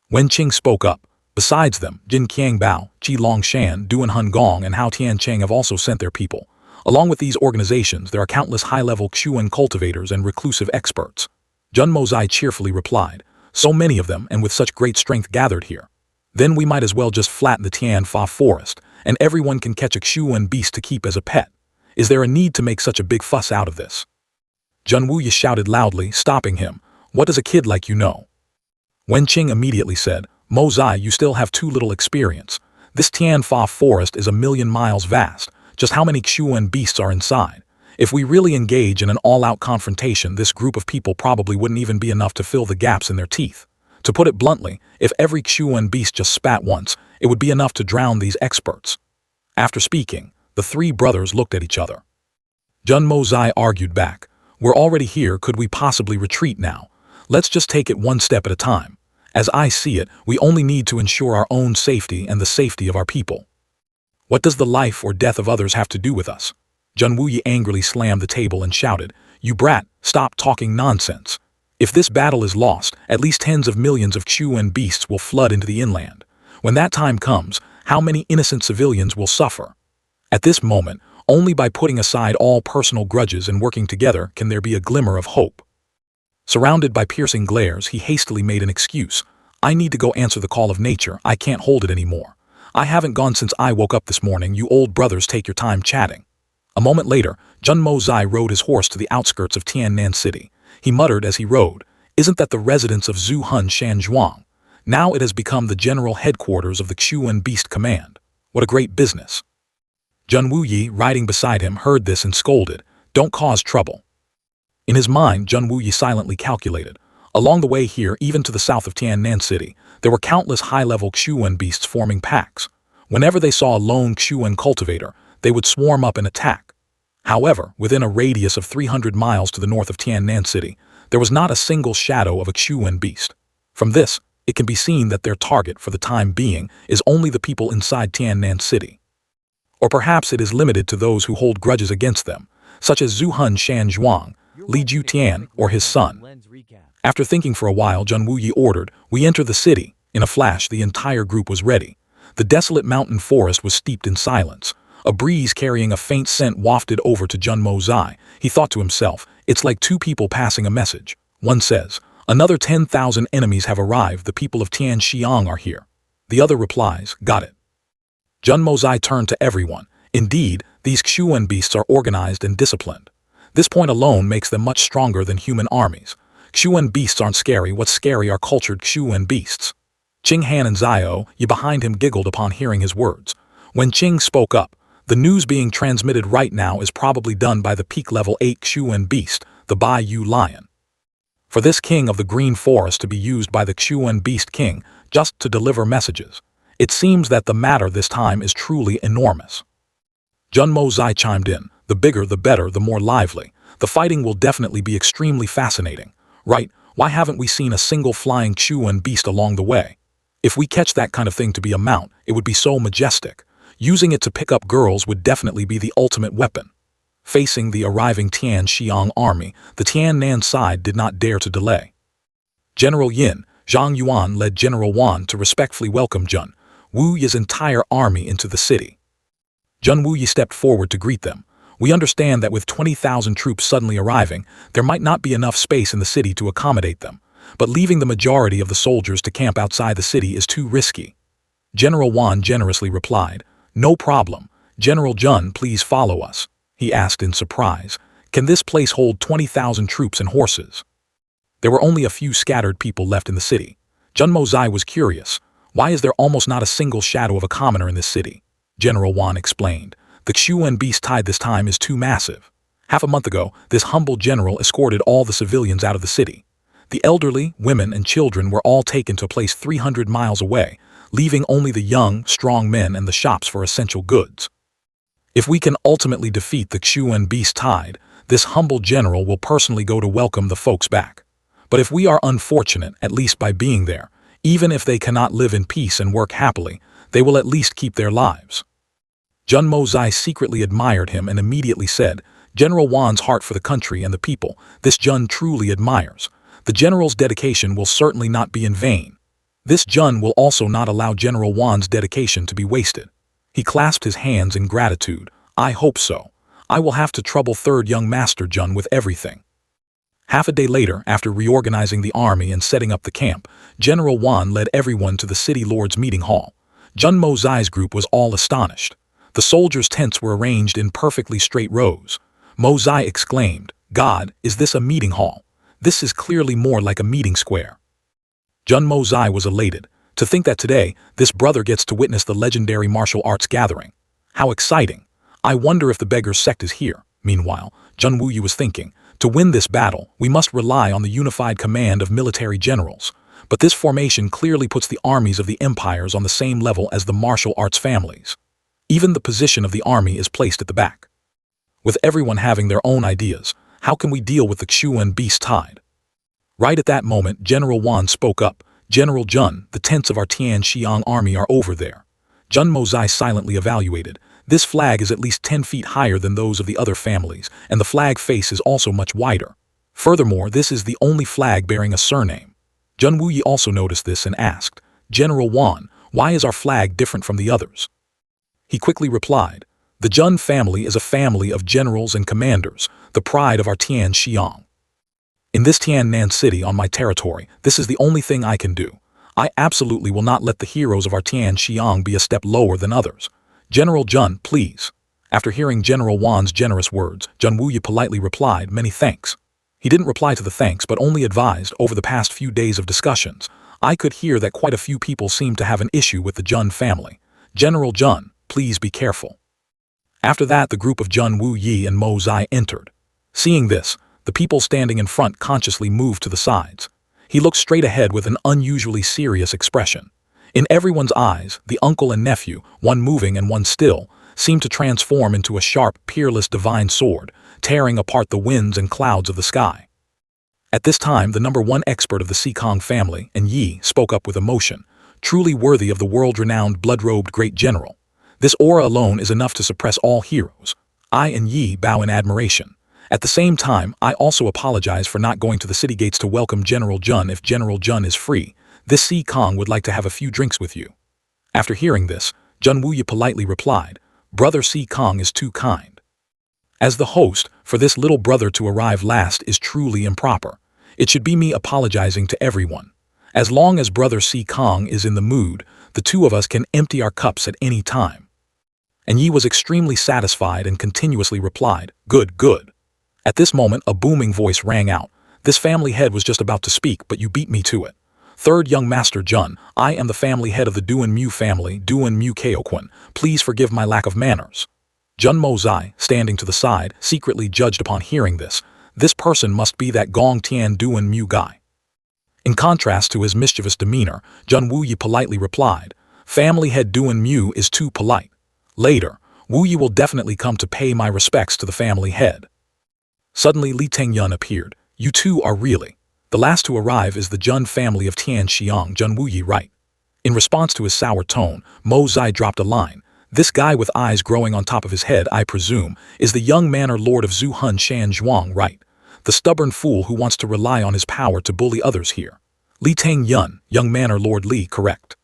Wen Qing spoke up. "Besides them, Jin Qiang Bao, Qi Long Shan, Duan Hun Gong, and Hao Tian Cheng have also sent their people. Along with these organizations, there are countless high-level Xuan cultivators and reclusive experts." Jun Mozai cheerfully replied, "So many of them and with such great strength gathered here. Then we might as well just flatten the Tianfa forest, and everyone can catch a Xuan beast to keep as a pet. Is there a need to make such a big fuss out of this?" Jun Wuyi shouted loudly, stopping him, "What does a kid like you know?" Wen Qing immediately said, "Mo Zai, you still have too little experience. This Tianfa forest is 1,000,000 miles vast. Just how many Xuan beasts are inside? If we really engage in an all-out confrontation, this group of people probably wouldn't even be enough to fill the gaps in their teeth. To put it bluntly, if every Xuan beast just spat once, it would be enough to drown these experts." After speaking, the 3 brothers looked at each other. Jun Mozai argued back, "We're already here, could we possibly retreat now? Let's just take it one step at a time. As I see it, we only need to ensure our own safety and the safety of our people. What does the life or death of others have to do with us?" Jun Wuyi angrily slammed the table and shouted, "You brat, stop talking nonsense. If this battle is lost, at least tens of millions of Xuan beasts will flood into the inland. When that time comes, how many innocent civilians will suffer? At this moment, only by putting aside all personal grudges and working together can there be a glimmer of hope. Surrounded by piercing glares, he hastily made an excuse. I need to go answer the call of nature. I can't hold it anymore. I haven't gone since I woke up this morning. You old brothers take your time chatting. A moment later, Jun Mo Zai rode his horse to the outskirts of Tiannan City. He muttered as he rode, isn't that the residence of Zhu Hun Shanzhuang? Now it has become the general headquarters of the Xuan Beast Command. What a great business. Jun Wuyi, riding beside him, heard this and scolded, don't cause trouble. In his mind, Jun Wuyi silently calculated. Along the way here, even to the south of Tiannan City, there were countless high-level Xuan beasts forming packs. Whenever they saw a lone Xuan cultivator, they would swarm up and attack. However, within a radius of 300 miles to the north of Tiannan City, there was not a single shadow of a Xuan beast. From this, it can be seen that their target for the time being is only the people inside Tiannan City. Or perhaps it is limited to those who hold grudges against them, such as Zhu Hun Shanzhuang, Li Jutian, or his son. After thinking for a while, Jun Wuyi ordered, we enter the city. In a flash, the entire group was ready. The desolate mountain forest was steeped in silence. A breeze carrying a faint scent wafted over to Jun Mo Zai. He thought to himself, it's like two people passing a message. One says, another 10,000 enemies have arrived, the people of Tianxiang are here. The other replies, got it. Jun Mo Zai turned to everyone. Indeed, these Xuan beasts are organized and disciplined. This point alone makes them much stronger than human armies. Xuan beasts aren't scary, what's scary are cultured Xuan beasts. Qing Han and Zio, Yi behind him, giggled upon hearing his words. When Qing spoke up, the news being transmitted right now is probably done by the peak level 8 Xuan beast, the Bai Yu lion. For this king of the green forest to be used by the Xuan beast king just to deliver messages, it seems that the matter this time is truly enormous. Jun Mo Zai chimed in, the bigger the better, the more lively. The fighting will definitely be extremely fascinating. Right, why haven't we seen a single flying Xuan beast along the way? If we catch that kind of thing to be a mount, it would be so majestic. Using it to pick up girls would definitely be the ultimate weapon. Facing the arriving Tianxiang army, the Tiannan side did not dare to delay. General Yin, Zhang Yuan led General Wan to respectfully welcome Jun Wuyi's entire army into the city. Jun Wuyi stepped forward to greet them. We understand that with 20,000 troops suddenly arriving, there might not be enough space in the city to accommodate them, but leaving the majority of the soldiers to camp outside the city is too risky. General Wan generously replied, no problem. General Jun, please follow us. He asked in surprise, can this place hold 20,000 troops and horses? There were only a few scattered people left in the city. Jun Mo Zai was curious. Why is there almost not a single shadow of a commoner in this city? General Wan explained. The Xuan beast tide this time is too massive. Half a month ago, this humble general escorted all the civilians out of the city. The elderly, women, and children were all taken to a place 300 miles away, leaving only the young, strong men and the shops for essential goods. If we can ultimately defeat the Xuan beast tide, this humble general will personally go to welcome the folks back. But if we are unfortunate, at least by being there, even if they cannot live in peace and work happily, they will at least keep their lives. Jun Mo Zai secretly admired him and immediately said, General Wan's heart for the country and the people, this Jun truly admires. The general's dedication will certainly not be in vain. This Jun will also not allow General Wan's dedication to be wasted. He clasped his hands in gratitude. I hope so. I will have to trouble third young Master Jun with everything. Half a day later, after reorganizing the army and setting up the camp, General Wan led everyone to the city lord's meeting hall. Jun Mo Zai's group was all astonished. The soldiers' tents were arranged in perfectly straight rows. Mo Zai exclaimed, God, is this a meeting hall? This is clearly more like a meeting square. Jun Mo Zai was elated. To think that today, this brother gets to witness the legendary martial arts gathering. How exciting. I wonder if the beggar's sect is here. Meanwhile, Jun Wuyi was thinking, to win this battle, we must rely on the unified command of military generals. But this formation clearly puts the armies of the empires on the same level as the martial arts families. Even the position of the army is placed at the back. With everyone having their own ideas, how can we deal with the Xuan beast tide? Right at that moment, General Wan spoke up. General Jun, the tents of our Tianxiang army are over there. Jun Mo Zai silently evaluated. This flag is at least 10 feet higher than those of the other families, and the flag face is also much wider. Furthermore, this is the only flag bearing a surname. Jun Wuyi also noticed this and asked, General Wan, why is our flag different from the others? He quickly replied, The Jun family is a family of generals and commanders, the pride of our Tian Xiang. In this Tiannan city on my territory, this is the only thing I can do. I absolutely will not let the heroes of our Tian Xiang be a step lower than others. General Jun, please. After hearing General Wan's generous words, Jun Wuyi politely replied, many thanks. He didn't reply to the thanks but only advised, over the past few days of discussions, I could hear that quite a few people seem to have an issue with the Jun family. General Jun, please be careful. After that, the group of Jun Wuyi and Mo Zai entered. Seeing this, the people standing in front consciously moved to the sides. He looked straight ahead with an unusually serious expression. In everyone's eyes, the uncle and nephew, one moving and one still, seemed to transform into a sharp, peerless divine sword, tearing apart the winds and clouds of the sky. At this time, the #1 expert of the Sikong family, and Yi, spoke up with emotion, truly worthy of the world-renowned blood-robed great general. This aura alone is enough to suppress all heroes. I and Yi bow in admiration. At the same time, I also apologize for not going to the city gates to welcome General Jun. If General Jun is free, this Sikong would like to have a few drinks with you. After hearing this, Jun Wuyi politely replied, Brother Sikong is too kind. As the host, for this little brother to arrive last is truly improper. It should be me apologizing to everyone. As long as Brother Sikong is in the mood, the two of us can empty our cups at any time. And Yi was extremely satisfied and continuously replied, good, good. At this moment, a booming voice rang out. This family head was just about to speak, but you beat me to it. Third young master Jun, I am the family head of the Duan Mu family, Duan Mu Kaoquan. Please forgive my lack of manners. Jun Mo Zai, standing to the side, secretly judged upon hearing this. This person must be that Gong Tian Duan Mu guy. In contrast to his mischievous demeanor, Jun Wuyi politely replied, family head Duan Mu is too polite. Later, Wuyi will definitely come to pay my respects to the family head. Suddenly Li Tengyun appeared. You two are really. The last to arrive is the Jun family of Tian Xiang, Jun Wuyi, right? In response to his sour tone, Mo Zai dropped a line. This guy with eyes growing on top of his head, I presume, is the young manor lord of Zuhun Shan Zhuang, right? The stubborn fool who wants to rely on his power to bully others here. Li Tengyun, young manor lord Li, correct.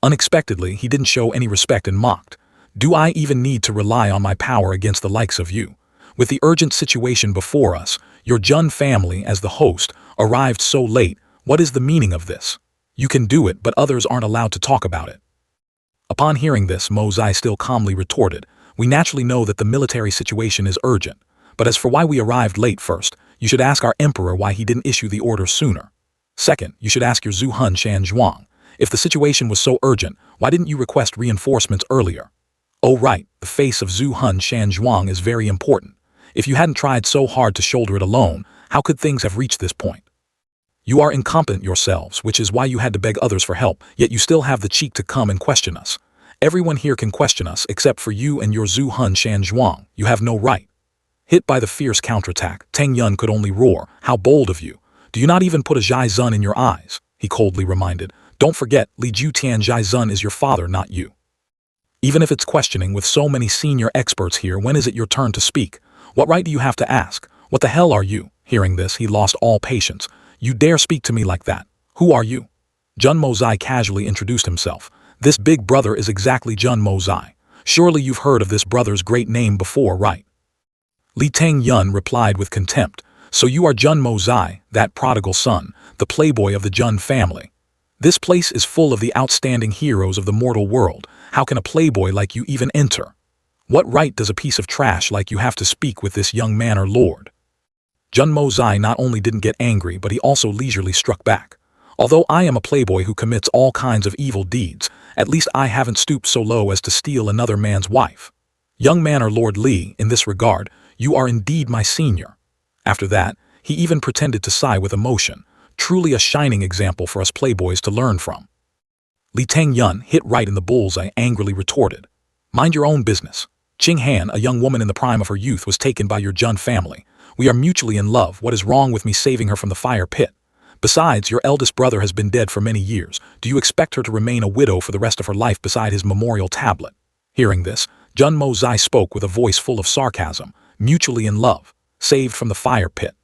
Unexpectedly, he didn't show any respect and mocked. Do I even need to rely on my power against the likes of you? With the urgent situation before us, your Jun family, as the host, arrived so late. What is the meaning of this? You can do it, but others aren't allowed to talk about it. Upon hearing this, Mo Zai still calmly retorted, we naturally know that the military situation is urgent, but as for why we arrived late first, you should ask our emperor why he didn't issue the order sooner. Second, you should ask your Zuhun Shan Zhuang. If the situation was so urgent, why didn't you request reinforcements earlier? Oh right, the face of Zuhun Shan Zhuang is very important. If you hadn't tried so hard to shoulder it alone, how could things have reached this point? You are incompetent yourselves, which is why you had to beg others for help, yet you still have the cheek to come and question us. Everyone here can question us except for you and your Zuhun Shan Zhuang. You have no right. Hit by the fierce counterattack, Teng Yun could only roar, how bold of you. Do you not even put a Zhai Zun in your eyes? He coldly reminded. Don't forget, Li Jutian Zhai Zun is your father, not you. Even if it's questioning with so many senior experts here, when is it your turn to speak? What right do you have to ask? What the hell are you? Hearing this, he lost all patience. You dare speak to me like that? Who are you? Jun Mo Zai casually introduced himself. This big brother is exactly Jun Mo Zai. Surely you've heard of this brother's great name before, right? Li Tengyun replied with contempt. So you are Jun Mo Zai, that prodigal son, the playboy of the Jun family. This place is full of the outstanding heroes of the mortal world. How can a playboy like you even enter? What right does a piece of trash like you have to speak with this young manor lord? Jun Mo Zai not only didn't get angry, but he also leisurely struck back. Although I am a playboy who commits all kinds of evil deeds, at least I haven't stooped so low as to steal another man's wife. Young manor lord Li, in this regard, you are indeed my senior. After that, he even pretended to sigh with emotion, truly a shining example for us playboys to learn from. Li Tengyun, hit right in the bullseye, angrily retorted. Mind your own business. Qing Han, a young woman in the prime of her youth, was taken by your Jun family. We are mutually in love. What is wrong with me saving her from the fire pit? Besides, your eldest brother has been dead for many years. Do you expect her to remain a widow for the rest of her life beside his memorial tablet? Hearing this, Jun Mo Zai spoke with a voice full of sarcasm. Mutually in love. Saved from the fire pit.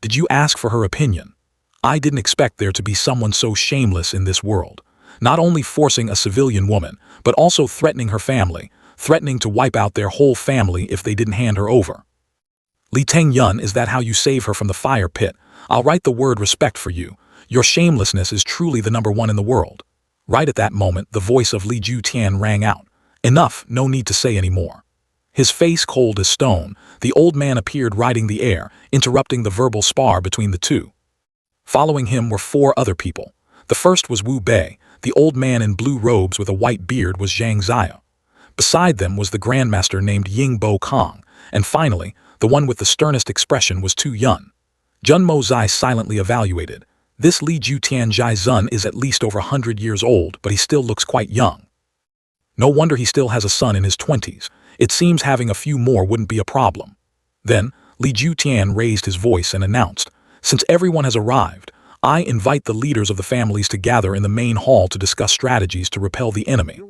Did you ask for her opinion? I didn't expect there to be someone so shameless in this world. Not only forcing a civilian woman, but also threatening her family. threatening to wipe out their whole family if they didn't hand her over. Li Tengyun, is that how you save her from the fire pit? I'll write the word respect for you. Your shamelessness is truly the #1 in the world. Right at that moment, the voice of Li Jutian rang out. Enough, no need to say any more. His face cold as stone, the old man appeared riding the air, interrupting the verbal spar between the two. Following him were 4 other people. The first was Wu Bei, the old man in blue robes with a white beard was Zhang Ziya. Beside them was the grandmaster named Ying Bo Kong, and finally, the one with the sternest expression was Tu Yun. Jun Mo Zai silently evaluated. This Li Jutian Zhai Zun is at least over 100 years old, but he still looks quite young. No wonder he still has a son in his 20s. It seems having a few more wouldn't be a problem. Then, Li Jutian raised his voice and announced, "Since everyone has arrived, I invite the leaders of the families to gather in the main hall to discuss strategies to repel the enemy."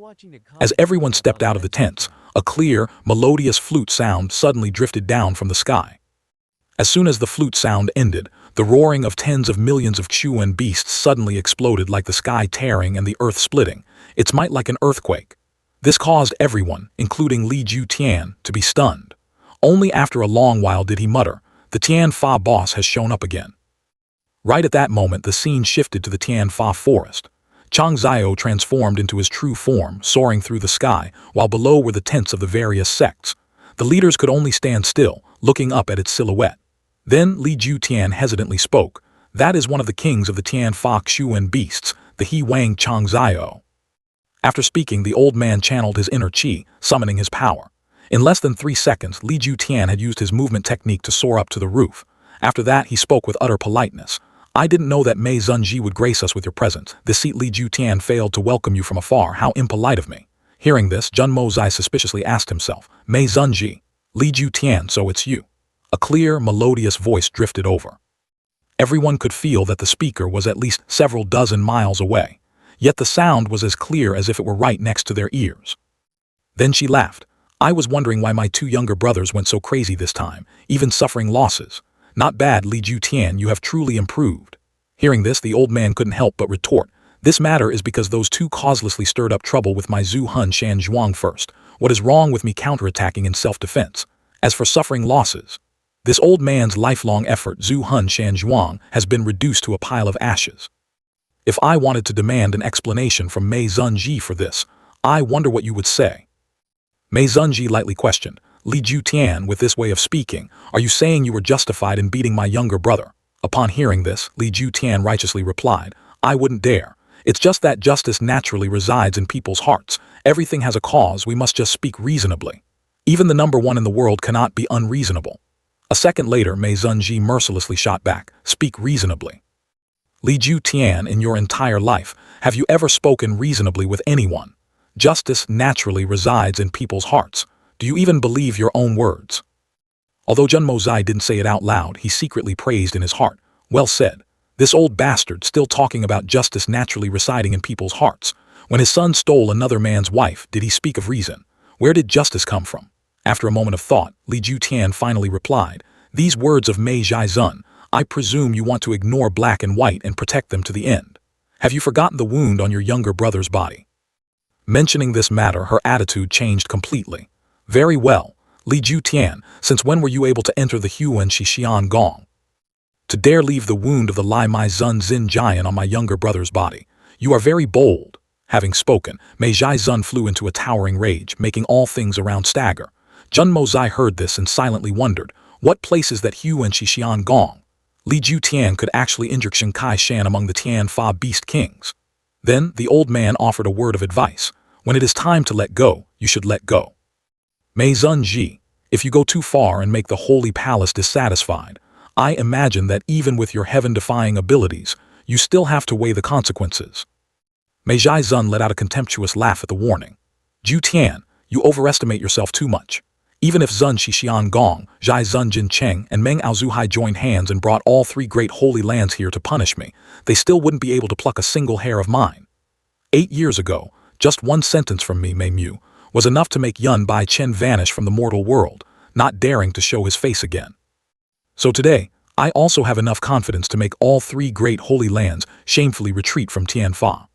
As everyone stepped out of the tents, a clear, melodious flute sound suddenly drifted down from the sky. As soon as the flute sound ended, the roaring of tens of millions of Chuan beasts suddenly exploded like the sky tearing and the earth splitting, its might like an earthquake. This caused everyone, including Li Jutian, to be stunned. Only after a long while did he mutter, "The Tianfa boss has shown up again." Right at that moment, the scene shifted to the Tianfa forest. Chang Zhao transformed into his true form, soaring through the sky, while below were the tents of the various sects. The leaders could only stand still, looking up at its silhouette. Then Li Jutian hesitantly spoke. "That is one of the kings of the Tianfa Xuan beasts, the He Wang Chang Zhao." After speaking, the old man channeled his inner qi, summoning his power. In less than 3 seconds, Li Jutian had used his movement technique to soar up to the roof. After that, he spoke with utter politeness. "I didn't know that Mei Zunji would grace us with your presence. This seat Li Jutian failed to welcome you from afar. How impolite of me." Hearing this, Jun Mo Zai suspiciously asked himself, "Mei Zunji, Li Jutian, so it's you." A clear, melodious voice drifted over. Everyone could feel that the speaker was at least several dozen miles away. Yet the sound was as clear as if it were right next to their ears. Then she laughed. "I was wondering why my 2 younger brothers went so crazy this time, even suffering losses. Not bad, Li Jutian, you have truly improved." Hearing this, the old man couldn't help but retort, "This matter is because those 2 causelessly stirred up trouble with my Zhu Hun Shan Zhuang first. What is wrong with me counterattacking in self-defense? As for suffering losses, this old man's lifelong effort, Zhu Hun Shan Zhuang, has been reduced to a pile of ashes. If I wanted to demand an explanation from Mei Zunji for this, I wonder what you would say." Mei Zunji lightly questioned, "Li Jutian, with this way of speaking, are you saying you were justified in beating my younger brother?" Upon hearing this, Li Jutian righteously replied, "I wouldn't dare. It's just that justice naturally resides in people's hearts. Everything has a cause, we must just speak reasonably. Even the #1 in the world cannot be unreasonable." A second later, Mei Zunji mercilessly shot back, "Speak reasonably. Li Jutian, in your entire life, have you ever spoken reasonably with anyone? Justice naturally resides in people's hearts. Do you even believe your own words?" Although Jun Mo Zai didn't say it out loud, he secretly praised in his heart. Well said. This old bastard still talking about justice naturally residing in people's hearts. When his son stole another man's wife, did he speak of reason? Where did justice come from? After a moment of thought, Li Jutian finally replied, "These words of Mei Zhai Zun, I presume you want to ignore black and white and protect them to the end. Have you forgotten the wound on your younger brother's body?" Mentioning this matter, her attitude changed completely. "Very well, Li Jutian, since when were you able to enter the Huan Shixian Gong? To dare leave the wound of the Lai Mai Zun Zin Jian on my younger brother's body. You are very bold." Having spoken, Mei Zhai Zun flew into a towering rage, making all things around stagger. Jun Mo Zai heard this and silently wondered, what place is that Huan Shixian Gong? Li Jutian could actually injure Kai Shan among the Tianfa beast kings. Then the old man offered a word of advice. "When it is time to let go, you should let go. Mei Zunji, if you go too far and make the holy palace dissatisfied, I imagine that even with your heaven-defying abilities, you still have to weigh the consequences." Mei Zhai Zun let out a contemptuous laugh at the warning. "Jutian, you overestimate yourself too much. Even if Zun Shixian Gong, Zhai Zun Jin Cheng, and Meng Aozuhai joined hands and brought all 3 great holy lands here to punish me, they still wouldn't be able to pluck a single hair of mine. 8 years ago, just one sentence from me, Mei Mu, was enough to make Yun Bai Chen vanish from the mortal world, not daring to show his face again. So today, I also have enough confidence to make all 3 great holy lands shamefully retreat from Tianfa."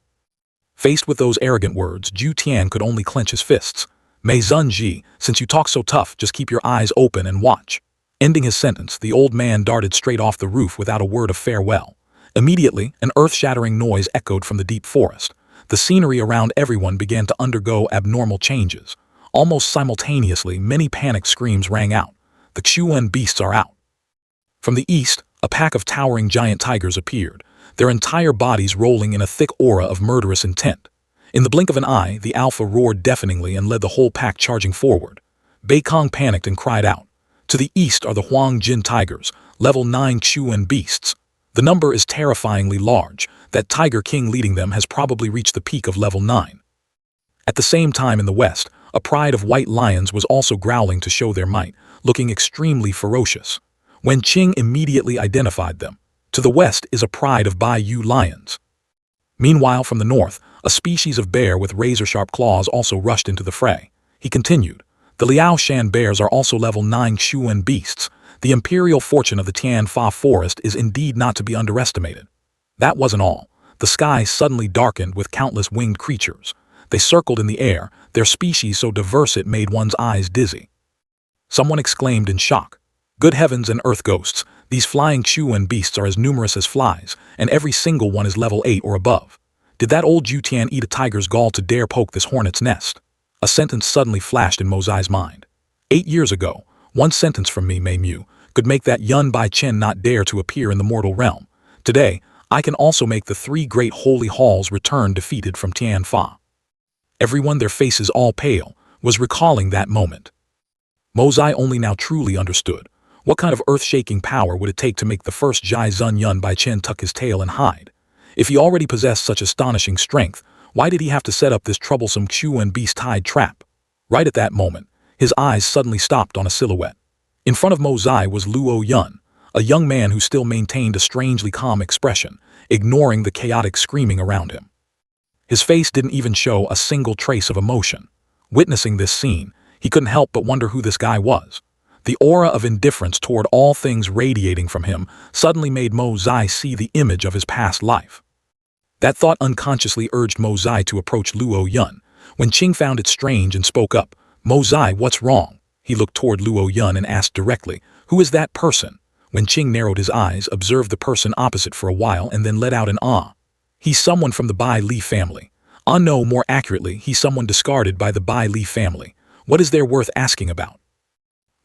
Faced with those arrogant words, Jutian could only clench his fists. Mei Zunji, since you talk so tough, just keep your eyes open and watch. Ending his sentence, the old man darted straight off the roof without a word of farewell. Immediately, an earth-shattering noise echoed from the deep forest. The scenery around everyone began to undergo abnormal changes. Almost simultaneously, many panicked screams rang out. The Xuan beasts are out. From the east, a pack of towering giant tigers appeared, their entire bodies rolling in a thick aura of murderous intent. In the blink of an eye, the alpha roared deafeningly and led the whole pack charging forward. Beikong panicked and cried out. To the east are the Huang Jin tigers, level 9 Xuan beasts. The number is terrifyingly large. That tiger king leading them has probably reached the peak of level 9. At the same time in the west, a pride of white lions was also growling to show their might, looking extremely ferocious. Wen Qing immediately identified them. To the west is a pride of Bai Yu lions. Meanwhile, from the north, a species of bear with razor-sharp claws also rushed into the fray. He continued, the Liao Shan bears are also level 9 Xuan beasts. The imperial fortune of the Tianfa forest is indeed not to be underestimated. That wasn't all. The sky suddenly darkened with countless winged creatures. They circled in the air, their species so diverse it made one's eyes dizzy. Someone exclaimed in shock. Good heavens and earth ghosts, these flying Xuan beasts are as numerous as flies, and every single one is level 8 or above. Did that old Jutian eat a tiger's gall to dare poke this hornet's nest? A sentence suddenly flashed in Mo Zai's mind. 8 years ago, one sentence from me, Mei Mu, could make that Yun Bai Chen not dare to appear in the mortal realm. Today, I can also make the 3 great holy halls return defeated from Tianfa. Everyone, their faces all pale, was recalling that moment. Mo Zai only now truly understood. What kind of earth-shaking power would it take to make the first Zhai Zun Yun Bai Chen tuck his tail and hide? If he already possessed such astonishing strength, why did he have to set up this troublesome Xuan beast-tied trap? Right at that moment, his eyes suddenly stopped on a silhouette. In front of Mo Zai was Luo Yun, a young man who still maintained a strangely calm expression, ignoring the chaotic screaming around him. His face didn't even show a single trace of emotion. Witnessing this scene, he couldn't help but wonder who this guy was. The aura of indifference toward all things radiating from him suddenly made Mo Zai see the image of his past life. That thought unconsciously urged Mo Zai to approach Luo Yun. When Qing found it strange and spoke up, Mo Zai, what's wrong? He looked toward Luo Yun and asked directly, who is that person? When Qing narrowed his eyes, observed the person opposite for a while and then let out an ah. He's someone from the Bai Li family. No, more accurately, he's someone discarded by the Bai Li family. What is there worth asking about?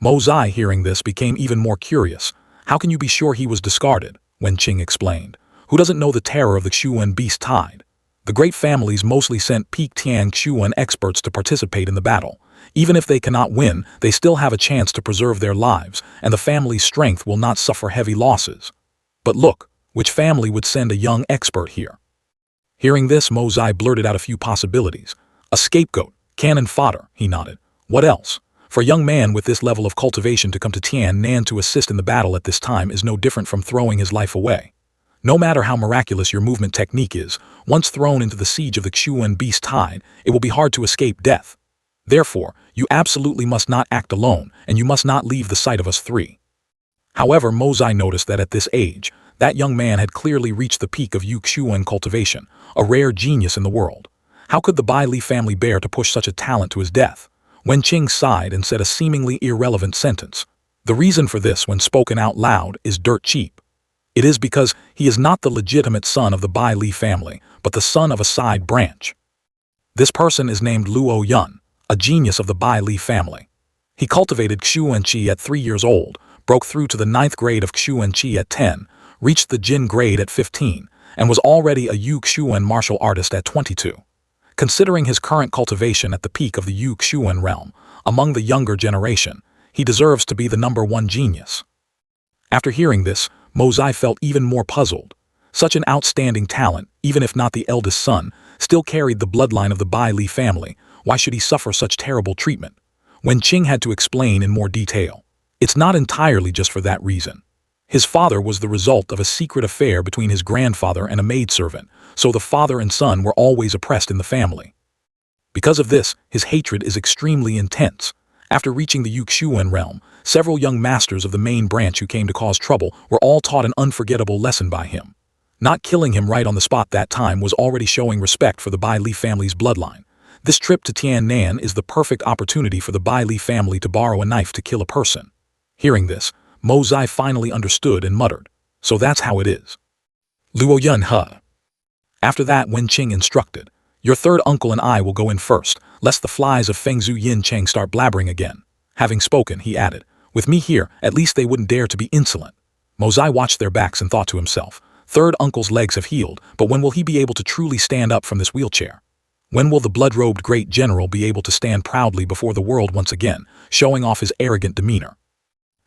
Mo Zai, hearing this, became even more curious. How can you be sure he was discarded? Wen Qing explained. Who doesn't know the terror of the Xuan beast tide? The great families mostly sent peak Tian Xuan experts to participate in the battle. Even if they cannot win, they still have a chance to preserve their lives, and the family's strength will not suffer heavy losses. But look, which family would send a young expert here? Hearing this, Mo Zai blurted out a few possibilities. A scapegoat, cannon fodder, he nodded. What else? For a young man with this level of cultivation to come to Tian Nan to assist in the battle at this time is no different from throwing his life away. No matter how miraculous your movement technique is, once thrown into the siege of the Xuan beast tide, it will be hard to escape death. Therefore, you absolutely must not act alone, and you must not leave the sight of us 3. However, Mo Zai noticed that at this age, that young man had clearly reached the peak of Yu Xuan cultivation, a rare genius in the world. How could the Bai Li family bear to push such a talent to his death? Wen Qing sighed and said a seemingly irrelevant sentence. The reason for this, when spoken out loud, is dirt cheap. It is because he is not the legitimate son of the Bai Li family, but the son of a side branch. This person is named Luo Yun, a genius of the Bai Li family. He cultivated Xuan Qi at 3 years old, broke through to the 9th grade of Xuan Qi at 10, reached the Jin grade at 15, and was already a Yu Xuan martial artist at 22. Considering his current cultivation at the peak of the Yu Xuan realm, among the younger generation, he deserves to be the #1 genius. After hearing this, Mo Zai felt even more puzzled. Such an outstanding talent, even if not the eldest son, still carried the bloodline of the Bai Li family. Why should he suffer such terrible treatment? Wen Qing had to explain in more detail. It's not entirely just for that reason. His father was the result of a secret affair between his grandfather and a maidservant, so the father and son were always oppressed in the family. Because of this, his hatred is extremely intense. After reaching the Yu Xuan realm, several young masters of the main branch who came to cause trouble were all taught an unforgettable lesson by him. Not killing him right on the spot that time was already showing respect for the Bai Li family's bloodline. This trip to Tiannan is the perfect opportunity for the Bai Li family to borrow a knife to kill a person. Hearing this, Mo Zai finally understood and muttered, "So that's how it is." Luo Yun huh. After that, Wen Qing instructed, "Your third uncle and I will go in first, lest the flies of Fengzhu Yin Cheng start blabbering again." Having spoken, he added, "With me here, at least they wouldn't dare to be insolent." Mo Zai watched their backs and thought to himself, "Third uncle's legs have healed, but when will he be able to truly stand up from this wheelchair? When will the blood-robed great general be able to stand proudly before the world once again, showing off his arrogant demeanor?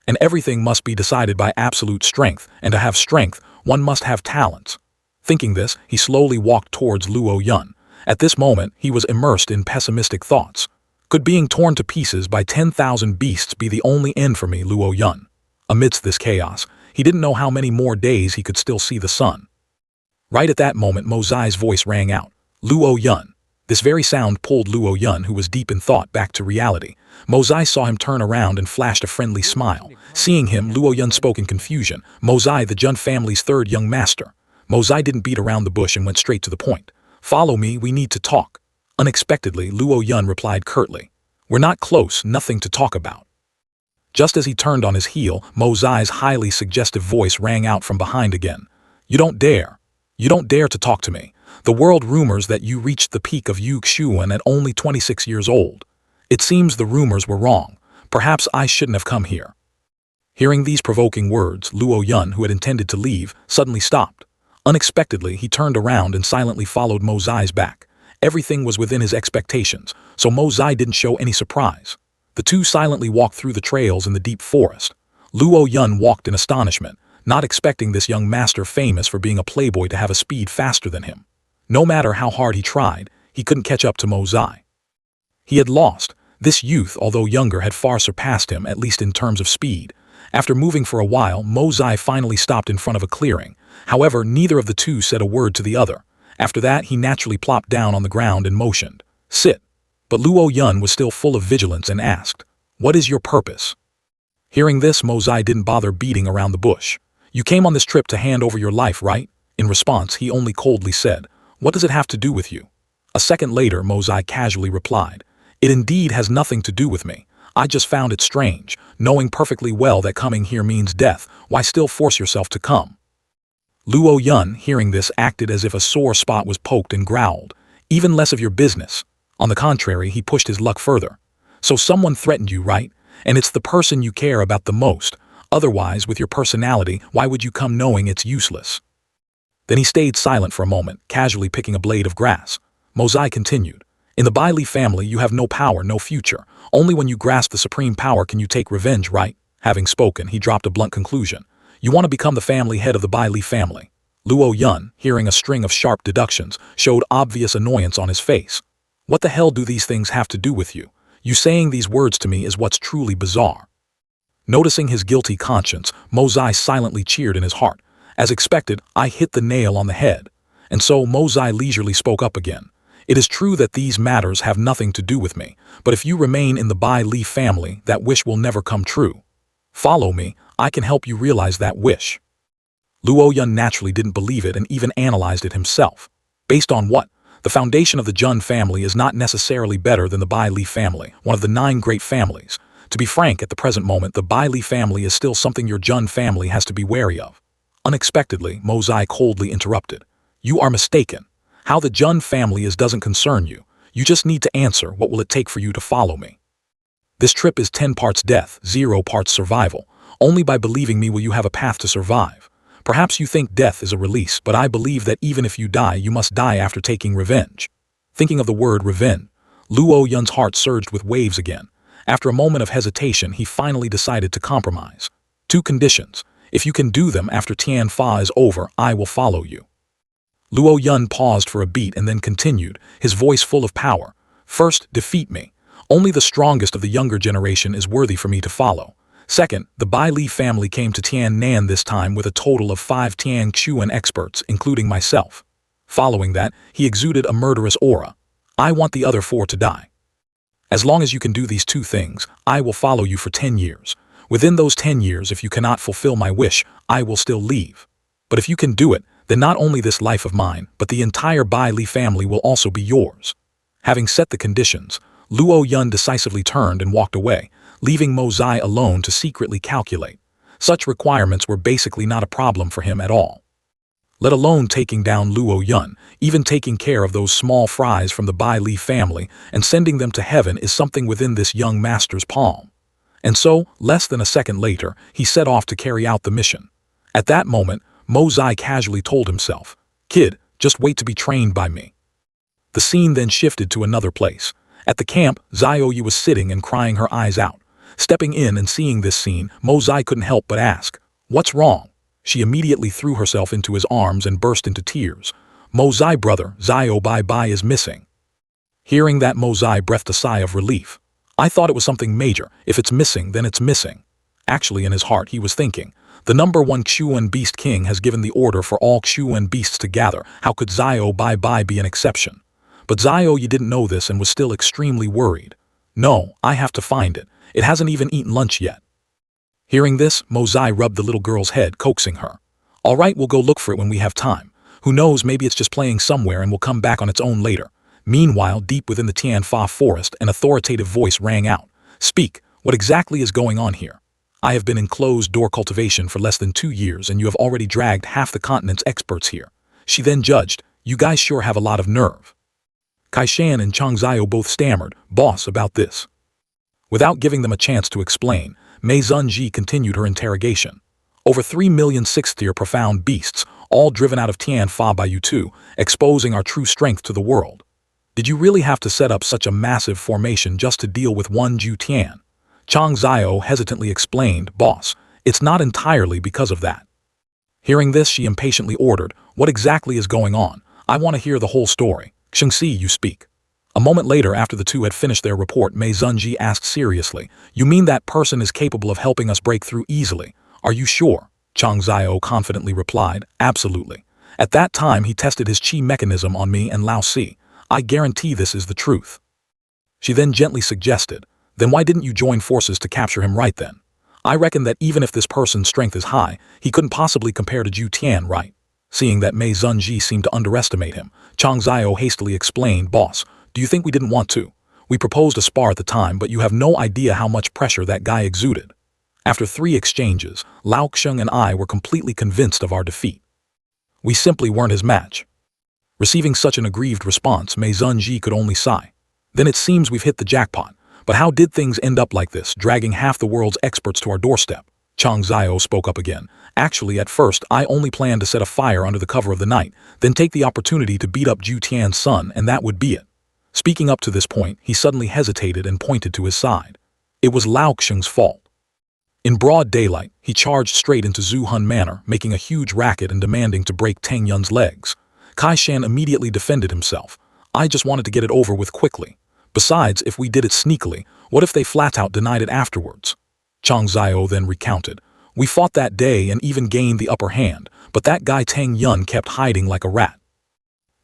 And everything must be decided by absolute strength, and to have strength, one must have talents." Thinking this, he slowly walked towards Luo Yun. At this moment, he was immersed in pessimistic thoughts. "Could being torn to pieces by 10,000 beasts be the only end for me, Luo Yun?" Amidst this chaos, he didn't know how many more days he could still see the sun. Right at that moment, Mo Zai's voice rang out, "Luo Yun." This very sound pulled Luo Yun, who was deep in thought, back to reality. Mo Zai saw him turn around and flashed a friendly smile. Seeing him, Luo Yun spoke in confusion, "Mo Zai, the Jun family's third young master." Mo Zai didn't beat around the bush and went straight to the point. "Follow me, we need to talk." Unexpectedly, Luo Yun replied curtly, "We're not close, nothing to talk about." Just as he turned on his heel, Mo Zai's highly suggestive voice rang out from behind again. "You don't dare. You don't dare to talk to me. The world rumors that you reached the peak of Yu Xuan at only 26 years old. It seems the rumors were wrong. Perhaps I shouldn't have come here." Hearing these provoking words, Luo Yun, who had intended to leave, suddenly stopped. Unexpectedly, he turned around and silently followed Mo Zai's back. Everything was within his expectations, so Mo Zai didn't show any surprise. The two silently walked through the trails in the deep forest. Luo Yun walked in astonishment, not expecting this young master famous for being a playboy to have a speed faster than him. No matter how hard he tried, he couldn't catch up to Mo Zai. He had lost. This youth, although younger, had far surpassed him, at least in terms of speed. After moving for a while, Mo Zai finally stopped in front of a clearing. However, neither of the two said a word to the other. After that, he naturally plopped down on the ground and motioned, "Sit." But Luo Yun was still full of vigilance and asked, "What is your purpose?" Hearing this, Mo Zai didn't bother beating around the bush. "You came on this trip to hand over your life, right?" In response, he only coldly said, "What does it have to do with you?" A second later, Mo Zai casually replied, "It indeed has nothing to do with me. I just found it strange, knowing perfectly well that coming here means death. Why still force yourself to come?" Luo Yun, hearing this, acted as if a sore spot was poked and growled, "Even less of your business." On the contrary, he pushed his luck further. "So someone threatened you, right? And it's the person you care about the most. Otherwise, with your personality, why would you come knowing it's useless?" Then he stayed silent for a moment, casually picking a blade of grass. Mo Zai continued, "In the Bai Li family, you have no power, no future. Only when you grasp the supreme power can you take revenge, right?" Having spoken, he dropped a blunt conclusion. "You want to become the family head of the Bai Li family." Luo Yun, hearing a string of sharp deductions, showed obvious annoyance on his face. "What the hell do these things have to do with you? You saying these words to me is what's truly bizarre." Noticing his guilty conscience, Mo Zai silently cheered in his heart. "As expected, I hit the nail on the head." And so Mo Zai leisurely spoke up again. "It is true that these matters have nothing to do with me, but if you remain in the Bai Li family, that wish will never come true. Follow me, I can help you realize that wish." Luo Yun naturally didn't believe it and even analyzed it himself. Based on what? The foundation of the Jun family is not necessarily better than the Bai Li family, one of the 9 great families. To be frank, at the present moment, the Bai Li family is still something your Jun family has to be wary of. Unexpectedly, Mo Zai coldly interrupted, "You are mistaken. How the Jun family is doesn't concern you. You just need to answer, what will it take for you to follow me? This trip is 10 parts death, 0 parts survival. Only by believing me will you have a path to survive. Perhaps you think death is a release, but I believe that even if you die, you must die after taking revenge." Thinking of the word revenge, Luo Yun's heart surged with waves again. After a moment of hesitation, he finally decided to compromise. 2 conditions. If you can do them after Tian Fa is over, I will follow you. Luo Yun paused for a beat and then continued, his voice full of power. "First, defeat me. Only the strongest of the younger generation is worthy for me to follow. Second, the Bai Li family came to Tiannan this time with a total of 5 Tian Xuan experts, including myself. Following that, he exuded a murderous aura. I want the other 4 to die. As long as you can do these 2 things, I will follow you for 10 years. Within those 10 years, if you cannot fulfill my wish, I will still leave. But if you can do it, then not only this life of mine, but the entire Bai Li family will also be yours." Having set the conditions, Luo Yun decisively turned and walked away, leaving Mo Zai alone to secretly calculate. Such requirements were basically not a problem for him at all. Let alone taking down Luo Yun, even taking care of those small fries from the Bai Li family and sending them to heaven is something within this young master's palm. And so, less than a second later, he set off to carry out the mission. At that moment, Mo Zai casually told himself, "Kid, just wait to be trained by me." The scene then shifted to another place. At the camp, Xiaoyu was sitting and crying her eyes out. Stepping in and seeing this scene, Mo Zai couldn't help but ask, "What's wrong?" She immediately threw herself into his arms and burst into tears. Mo Zai brother, Xiao Bai Bai is missing. Hearing that, Mo Zai breathed a sigh of relief. I thought it was something major. If it's missing, then it's missing. Actually, in his heart, he was thinking, the number one Xuan Beast King has given the order for all Xuan beasts to gather. How could Xiao Bai Bai be an exception? But Xiaoyu didn't know this and was still extremely worried. No, I have to find it. It hasn't even eaten lunch yet. Hearing this, Mo Zai rubbed the little girl's head, coaxing her. All right, we'll go look for it when we have time. Who knows, maybe it's just playing somewhere and will come back on its own later. Meanwhile, deep within the Tianfa forest, an authoritative voice rang out. Speak, what exactly is going on here? I have been in closed-door cultivation for less than 2 years and you have already dragged half the continent's experts here. She then judged, you guys sure have a lot of nerve. Kai Shan and Chang Xiao both stammered, boss, about this. Without giving them a chance to explain, Mei Zunji continued her interrogation. Over 3 million 6th-tier profound beasts, all driven out of Tianfa by you two, exposing our true strength to the world. Did you really have to set up such a massive formation just to deal with one Ju Tian? Chang Xiao hesitantly explained, boss, it's not entirely because of that. Hearing this, she impatiently ordered, what exactly is going on? I want to hear the whole story. Shengxi, you speak. A moment later, after the two had finished their report, Mei Zunji asked seriously, you mean that person is capable of helping us break through easily? Are you sure? Chang Xiao confidently replied, absolutely. At that time, he tested his qi mechanism on me and Lao Si. I guarantee this is the truth. She then gently suggested, then why didn't you join forces to capture him right then? I reckon that even if this person's strength is high, he couldn't possibly compare to Ju Tian, right? Seeing that Mei Zunji seemed to underestimate him, Chang Xiao hastily explained, boss, do you think we didn't want to? We proposed a spar at the time, but you have no idea how much pressure that guy exuded. After 3 exchanges, Lao Xing and I were completely convinced of our defeat. We simply weren't his match. Receiving such an aggrieved response, Mei Zunji could only sigh. Then it seems we've hit the jackpot. But how did things end up like this, dragging half the world's experts to our doorstep? Chang Xiao spoke up again. Actually, at first, I only planned to set a fire under the cover of the night, then take the opportunity to beat up Ju Tian's son, and that would be it. Speaking up to this point, he suddenly hesitated and pointed to his side. It was Lao Xing's fault. In broad daylight, he charged straight into Zhu Hun Manor, making a huge racket and demanding to break Teng Yun's legs. Kai Shan immediately defended himself. I just wanted to get it over with quickly. Besides, if we did it sneakily, what if they flat out denied it afterwards? Chang Xiao then recounted. We fought that day and even gained the upper hand, but that guy Teng Yun kept hiding like a rat.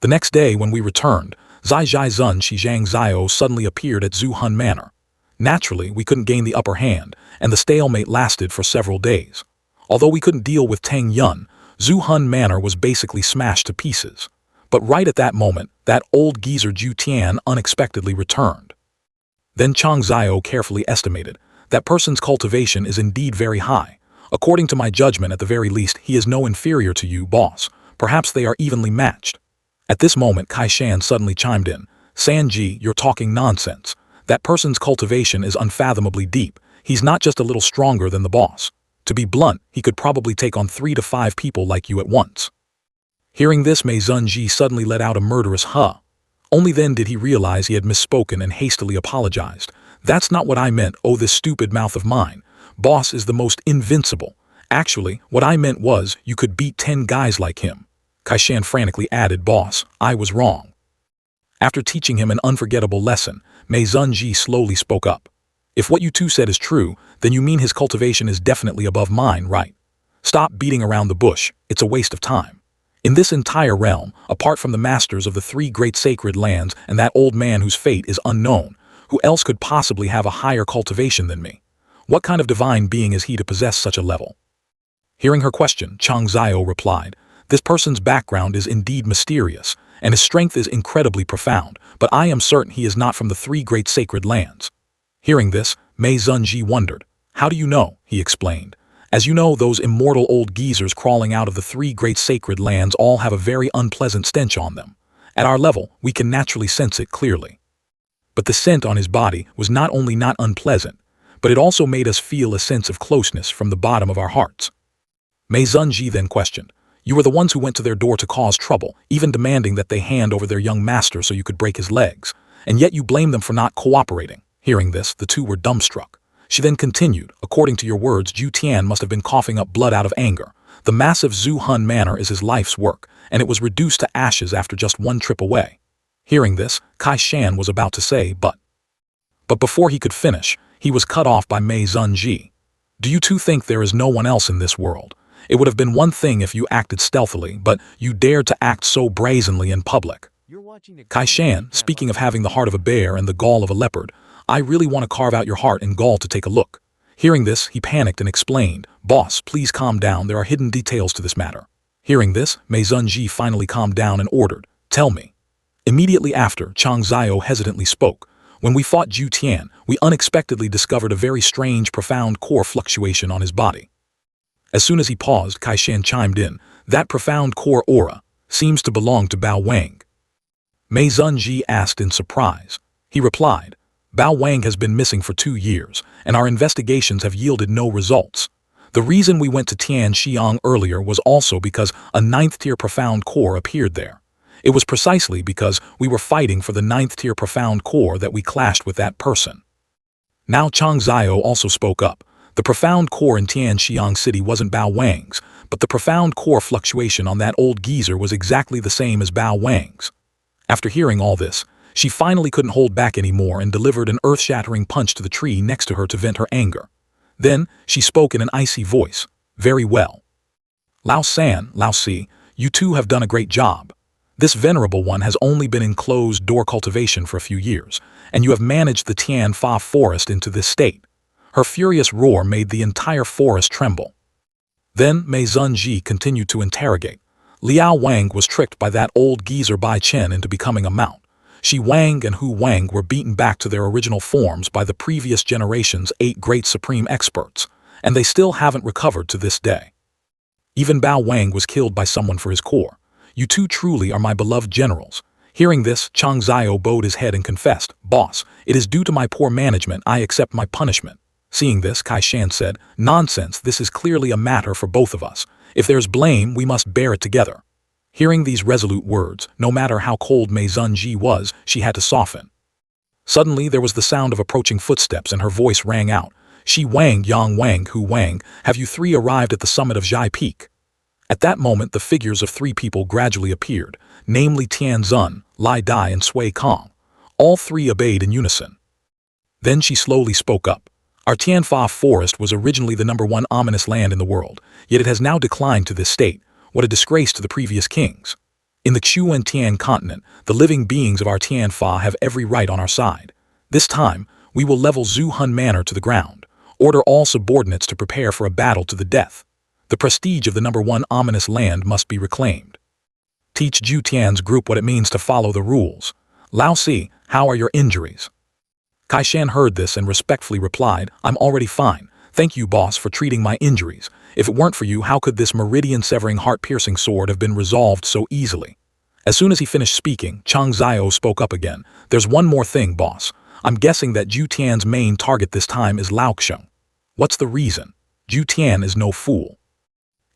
The next day when we returned, Zai Zhizun Shizhang Xiao suddenly appeared at Zhu Hun Manor. Naturally, we couldn't gain the upper hand, and the stalemate lasted for several days. Although we couldn't deal with Teng Yun, Zhu Hun Manor was basically smashed to pieces. But right at that moment, that old geezer Ju Tian unexpectedly returned. Then Chang Xiao carefully estimated, that person's cultivation is indeed very high. According to my judgment, at the very least, he is no inferior to you, boss. Perhaps they are evenly matched. At this moment, Kai Shan suddenly chimed in. Sanji, you're talking nonsense. That person's cultivation is unfathomably deep. He's not just a little stronger than the boss. To be blunt, he could probably take on 3 to 5 people like you at once. Hearing this, Mei Zunji suddenly let out a murderous huh. Only then did he realize he had misspoken and hastily apologized. That's not what I meant, oh this stupid mouth of mine. Boss is the most invincible. Actually, what I meant was, you could beat 10 guys like him. Kai Shan frantically added, boss, I was wrong. After teaching him an unforgettable lesson, Mei Zunji slowly spoke up. If what you two said is true, then you mean his cultivation is definitely above mine, right? Stop beating around the bush, it's a waste of time. In this entire realm, apart from the masters of the 3 great sacred lands and that old man whose fate is unknown, who else could possibly have a higher cultivation than me? What kind of divine being is he to possess such a level? Hearing her question, Chang Xiao replied, this person's background is indeed mysterious, and his strength is incredibly profound, but I am certain he is not from the three great sacred lands. Hearing this, Mei Zunji wondered. How do you know? He explained. As you know, those immortal old geezers crawling out of the three great sacred lands all have a very unpleasant stench on them. At our level, we can naturally sense it clearly. But the scent on his body was not only not unpleasant, but it also made us feel a sense of closeness from the bottom of our hearts. Mei Zunji then questioned, "You were the ones who went to their door to cause trouble, even demanding that they hand over their young master so you could break his legs, and yet you blame them for not cooperating." Hearing this, the two were dumbstruck. She then continued, "According to your words, Zhu Tian must have been coughing up blood out of anger. The massive Zhu Hun Manor is his life's work, and it was reduced to ashes after just one trip away." Hearing this, Kai Shan was about to say, but before he could finish, he was cut off by Mei Zunji. "Do you two think there is no one else in this world? It would have been one thing if you acted stealthily, but you dared to act so brazenly in public." Kai Shan, speaking of having the heart of a bear and the gall of a leopard, "I really want to carve out your heart and gall to take a look." Hearing this, he panicked and explained, "Boss, please calm down, there are hidden details to this matter." Hearing this, Mei Zunji finally calmed down and ordered, "Tell me." Immediately after, Chang Zhao hesitantly spoke, "When we fought Zhu Tian, we unexpectedly discovered a very strange, profound core fluctuation on his body." As soon as he paused, Kai Shan chimed in, "That profound core aura seems to belong to Bao Wang." Mei Zunji asked in surprise. He replied, "Bao Wang has been missing for 2 years, and our investigations have yielded no results. The reason we went to Tian Xiang earlier was also because a 9th-tier profound core appeared there. It was precisely because we were fighting for the 9th-tier profound core that we clashed with that person." Now Chang Zhao also spoke up. "The profound core in Tian Xiang City wasn't Bao Wang's, but the profound core fluctuation on that old geezer was exactly the same as Bao Wang's." After hearing all this, she finally couldn't hold back anymore and delivered an earth-shattering punch to the tree next to her to vent her anger. Then, she spoke in an icy voice, "Very well. Lao San, Lao Si, you two have done a great job. This venerable one has only been in closed-door cultivation for a few years, and you have managed the Tian Fa forest into this state." Her furious roar made the entire forest tremble. Then Mei Zunji continued to interrogate. "Liao Wang was tricked by that old geezer Bai Chen into becoming a mount. Shi Wang and Hu Wang were beaten back to their original forms by the previous generation's 8 great supreme experts, and they still haven't recovered to this day. Even Bao Wang was killed by someone for his core. You two truly are my beloved generals." Hearing this, Chang Zhao bowed his head and confessed, "Boss, it is due to my poor management I accept my punishment." Seeing this, Kai Shan said, "Nonsense, this is clearly a matter for both of us. If there's blame, we must bear it together." Hearing these resolute words, no matter how cold Mei Zunji was, she had to soften. Suddenly, there was the sound of approaching footsteps and her voice rang out, "Shi Wang, Yang Wang, Hu Wang, have you three arrived at the summit of Zhai Peak?" At that moment, the figures of 3 people gradually appeared, namely Tian Zun, Lai Dai, and Sui Kong. All 3 obeyed in unison. Then she slowly spoke up. "Our Tianfa forest was originally the #1 ominous land in the world, yet it has now declined to this state. What a disgrace to the previous kings. In the Qiu and Tian continent, the living beings of our Tianfa have every right on our side. This time, we will level Zhu Hun Manor to the ground, order all subordinates to prepare for a battle to the death. The prestige of the #1 ominous land must be reclaimed. Teach Zhu Tian's group what it means to follow the rules. Lao Si, how are your injuries?" Kai Shan heard this and respectfully replied, "I'm already fine. Thank you, boss, for treating my injuries. If it weren't for you, how could this meridian-severing heart-piercing sword have been resolved so easily?" As soon as he finished speaking, Chang Zhao spoke up again. "There's one more thing, boss. I'm guessing that Zhu Tian's main target this time is Laoxiong. What's the reason? Zhu Tian is no fool.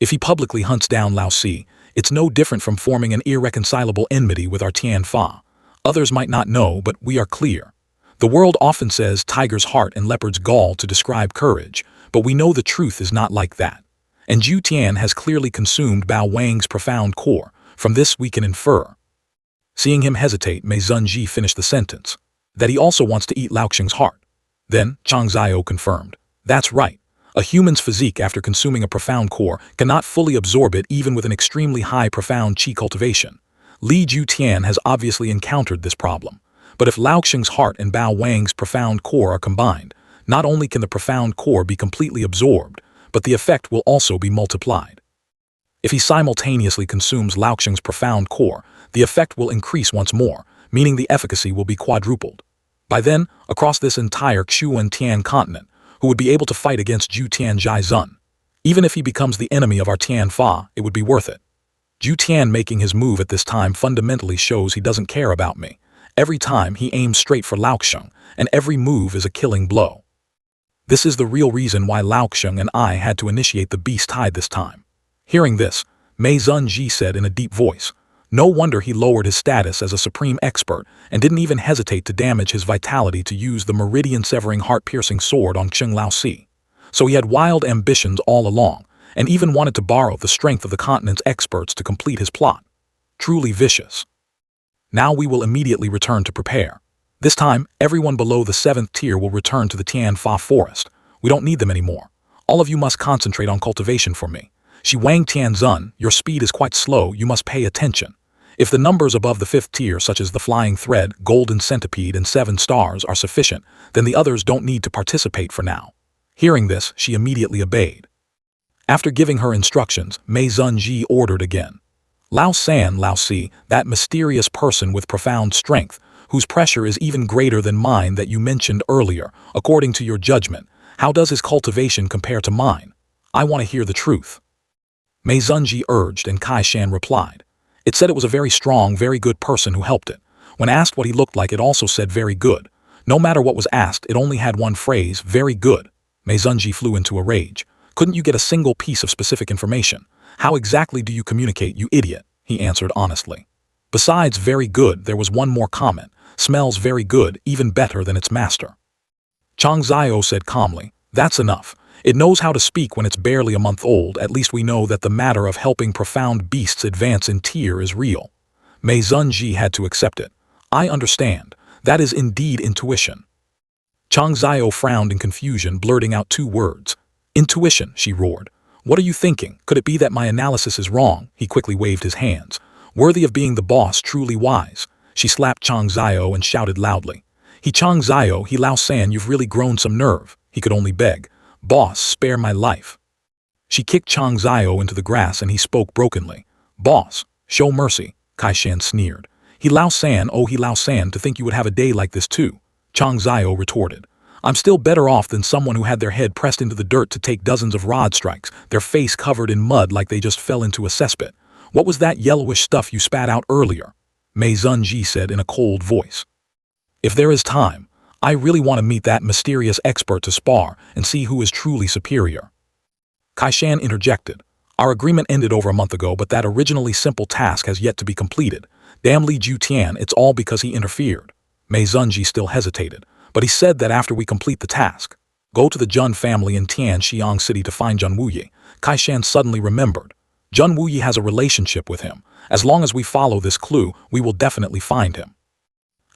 If he publicly hunts down Lao Si, it's no different from forming an irreconcilable enmity with our Tianfa. Others might not know, but we are clear. The world often says tiger's heart and leopard's gall to describe courage, but we know the truth is not like that. And Zhu Tian has clearly consumed Bao Wang's profound core. From this we can infer." Seeing him hesitate, Mei Zunji finished the sentence, "that he also wants to eat Laoxiong's heart." Then Chang Zhao confirmed, "That's right. A human's physique after consuming a profound core cannot fully absorb it even with an extremely high profound qi cultivation. Li Zhu Tian has obviously encountered this problem. But if Laoxiong's heart and Bao Wang's profound core are combined, not only can the profound core be completely absorbed, but the effect will also be multiplied. If he simultaneously consumes Laoxiong's profound core, the effect will increase once more, meaning the efficacy will be quadrupled. By then, across this entire Xuan Tian continent, who would be able to fight against Zhu Tian Zhaizun. Even if he becomes the enemy of our Tian Fa, it would be worth it. Zhu Tian making his move at this time fundamentally shows he doesn't care about me. Every time he aims straight for Laoxing, and every move is a killing blow. This is the real reason why Laoxing and I had to initiate the beast tide this time. Hearing this, Mei Zunji said in a deep voice, no wonder he lowered his status as a supreme expert and didn't even hesitate to damage his vitality to use the meridian-severing heart-piercing sword on Xing Laosi. So he had wild ambitions all along, and even wanted to borrow the strength of the continent's experts to complete his plot. Truly vicious. Now we will immediately return to prepare. This time, everyone below the 7th tier will return to the Tian Fa forest. We don't need them anymore. All of you must concentrate on cultivation for me. Shi Wang Tianzun, your speed is quite slow, you must pay attention. If the numbers above the 5th tier, such as the Flying Thread, Golden Centipede, and 7 Stars, are sufficient, then the others don't need to participate for now. Hearing this, she immediately obeyed. After giving her instructions, Mei Zunji ordered again. Lao San Laosi, that mysterious person with profound strength, whose pressure is even greater than mine that you mentioned earlier, according to your judgment, how does his cultivation compare to mine? I want to hear the truth. Mei Zunji urged, and Kai Shan replied. It said it was a very strong, very good person who helped it. When asked what he looked like, it also said very good. No matter what was asked, it only had one phrase, very good. Mei Zunji flew into a rage. Couldn't you get a single piece of specific information? How exactly do you communicate, you idiot? He answered honestly. Besides very good, there was one more comment. Smells very good, even better than its master. Chang Zhao said calmly, that's enough. It knows how to speak when it's barely a month old. At least we know that the matter of helping profound beasts advance in tier is real. Mei Zunji had to accept it. I understand. That is indeed intuition. Chang Zhao frowned in confusion, blurting out 2 words. Intuition, she roared. What are you thinking? Could it be that my analysis is wrong? He quickly waved his hands. Worthy of being the boss, truly wise. She slapped Chang Zhao and shouted loudly. Chang Zhao, he Lao San, you've really grown some nerve. He could only beg. Boss, spare my life. She kicked Chang Zhao into the grass and he spoke brokenly. Boss, show mercy, Kai Shan sneered. He Lao San, oh he Lao San, to think you would have a day like this too. Chang Zhao retorted. I'm still better off than someone who had their head pressed into the dirt to take dozens of rod strikes, their face covered in mud like they just fell into a cesspit. What was that yellowish stuff you spat out earlier? Mei Zunji said in a cold voice. If there is time, I really want to meet that mysterious expert to spar and see who is truly superior. Kai Shan interjected. Our agreement ended over a month ago, but that originally simple task has yet to be completed. Damn Li Jutian, it's all because he interfered. Mei Zunji still hesitated, but he said that after we complete the task, go to the Jun family in Tianxiang City to find Jun Wuyi. Kai Shan suddenly remembered. Jun Wuyi has a relationship with him. As long as we follow this clue, we will definitely find him.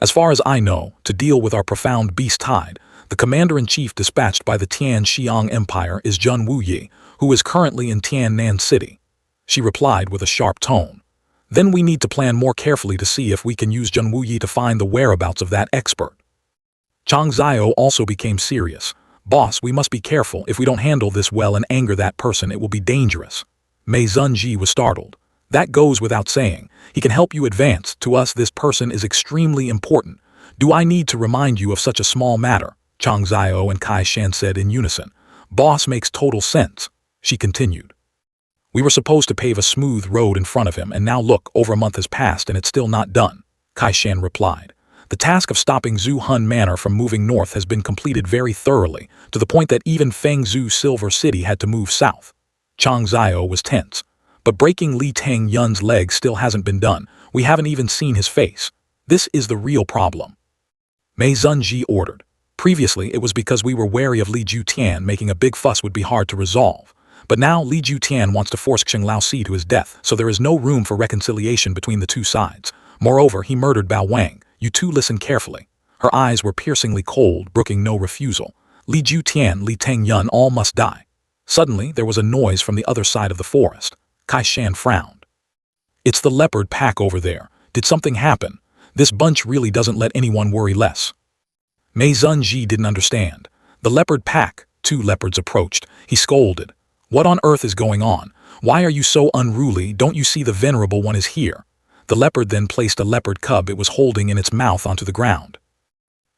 As far as I know, to deal with our profound beast tide, the commander-in-chief dispatched by the Tianxiang Empire is Jun Wuyi, who is currently in Tiannan City. She replied with a sharp tone. Then we need to plan more carefully to see if we can use Jun Wuyi to find the whereabouts of that expert. Chang Zhao also became serious. Boss, we must be careful. If we don't handle this well and anger that person, it will be dangerous. Mei Zunji was startled. That goes without saying. He can help you advance. To us, this person is extremely important. Do I need to remind you of such a small matter? Chang Zhao and Kai Shan said in unison. Boss makes total sense. She continued. We were supposed to pave a smooth road in front of him, and now look, over a month has passed and it's still not done. Kai Shan replied. The task of stopping Zhu Hun Manor from moving north has been completed very thoroughly, to the point that even Fengzhou Silver City had to move south. Chang Zhao was tense. But breaking Li Teng Yun's leg still hasn't been done. We haven't even seen his face. This is the real problem. Mei Zunji ordered. Previously, it was because we were wary of Li Jutian. Making a big fuss would be hard to resolve. But now Li Jutian wants to force Xing Laosi to his death, so there is no room for reconciliation between the two sides. Moreover, he murdered Bao Wang. You two listen carefully. Her eyes were piercingly cold, brooking no refusal. Li Jutian, Li Teng Yun all must die. Suddenly, there was a noise from the other side of the forest. Kai Shan frowned. It's the leopard pack over there. Did something happen? This bunch really doesn't let anyone worry less. Mei Zunji didn't understand. The leopard pack. 2 leopards approached. He scolded. What on earth is going on? Why are you so unruly? Don't you see the venerable one is here? The leopard then placed a leopard cub it was holding in its mouth onto the ground.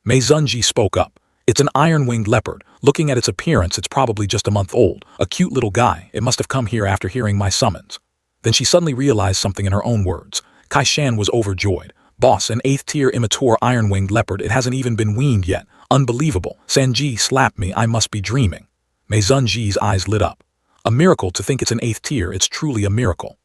Mei Zunji spoke up. It's an iron-winged leopard. Looking at its appearance, it's probably just a month old. A cute little guy. It must have come here after hearing my summons. Then she suddenly realized something in her own words. Kai Shan was overjoyed. Boss, an 8th-tier immature iron-winged leopard. It hasn't even been weaned yet. Unbelievable. Sanji slapped me. I must be dreaming. Mei Zunji's eyes lit up. A miracle to think it's an 8th tier. It's truly a miracle.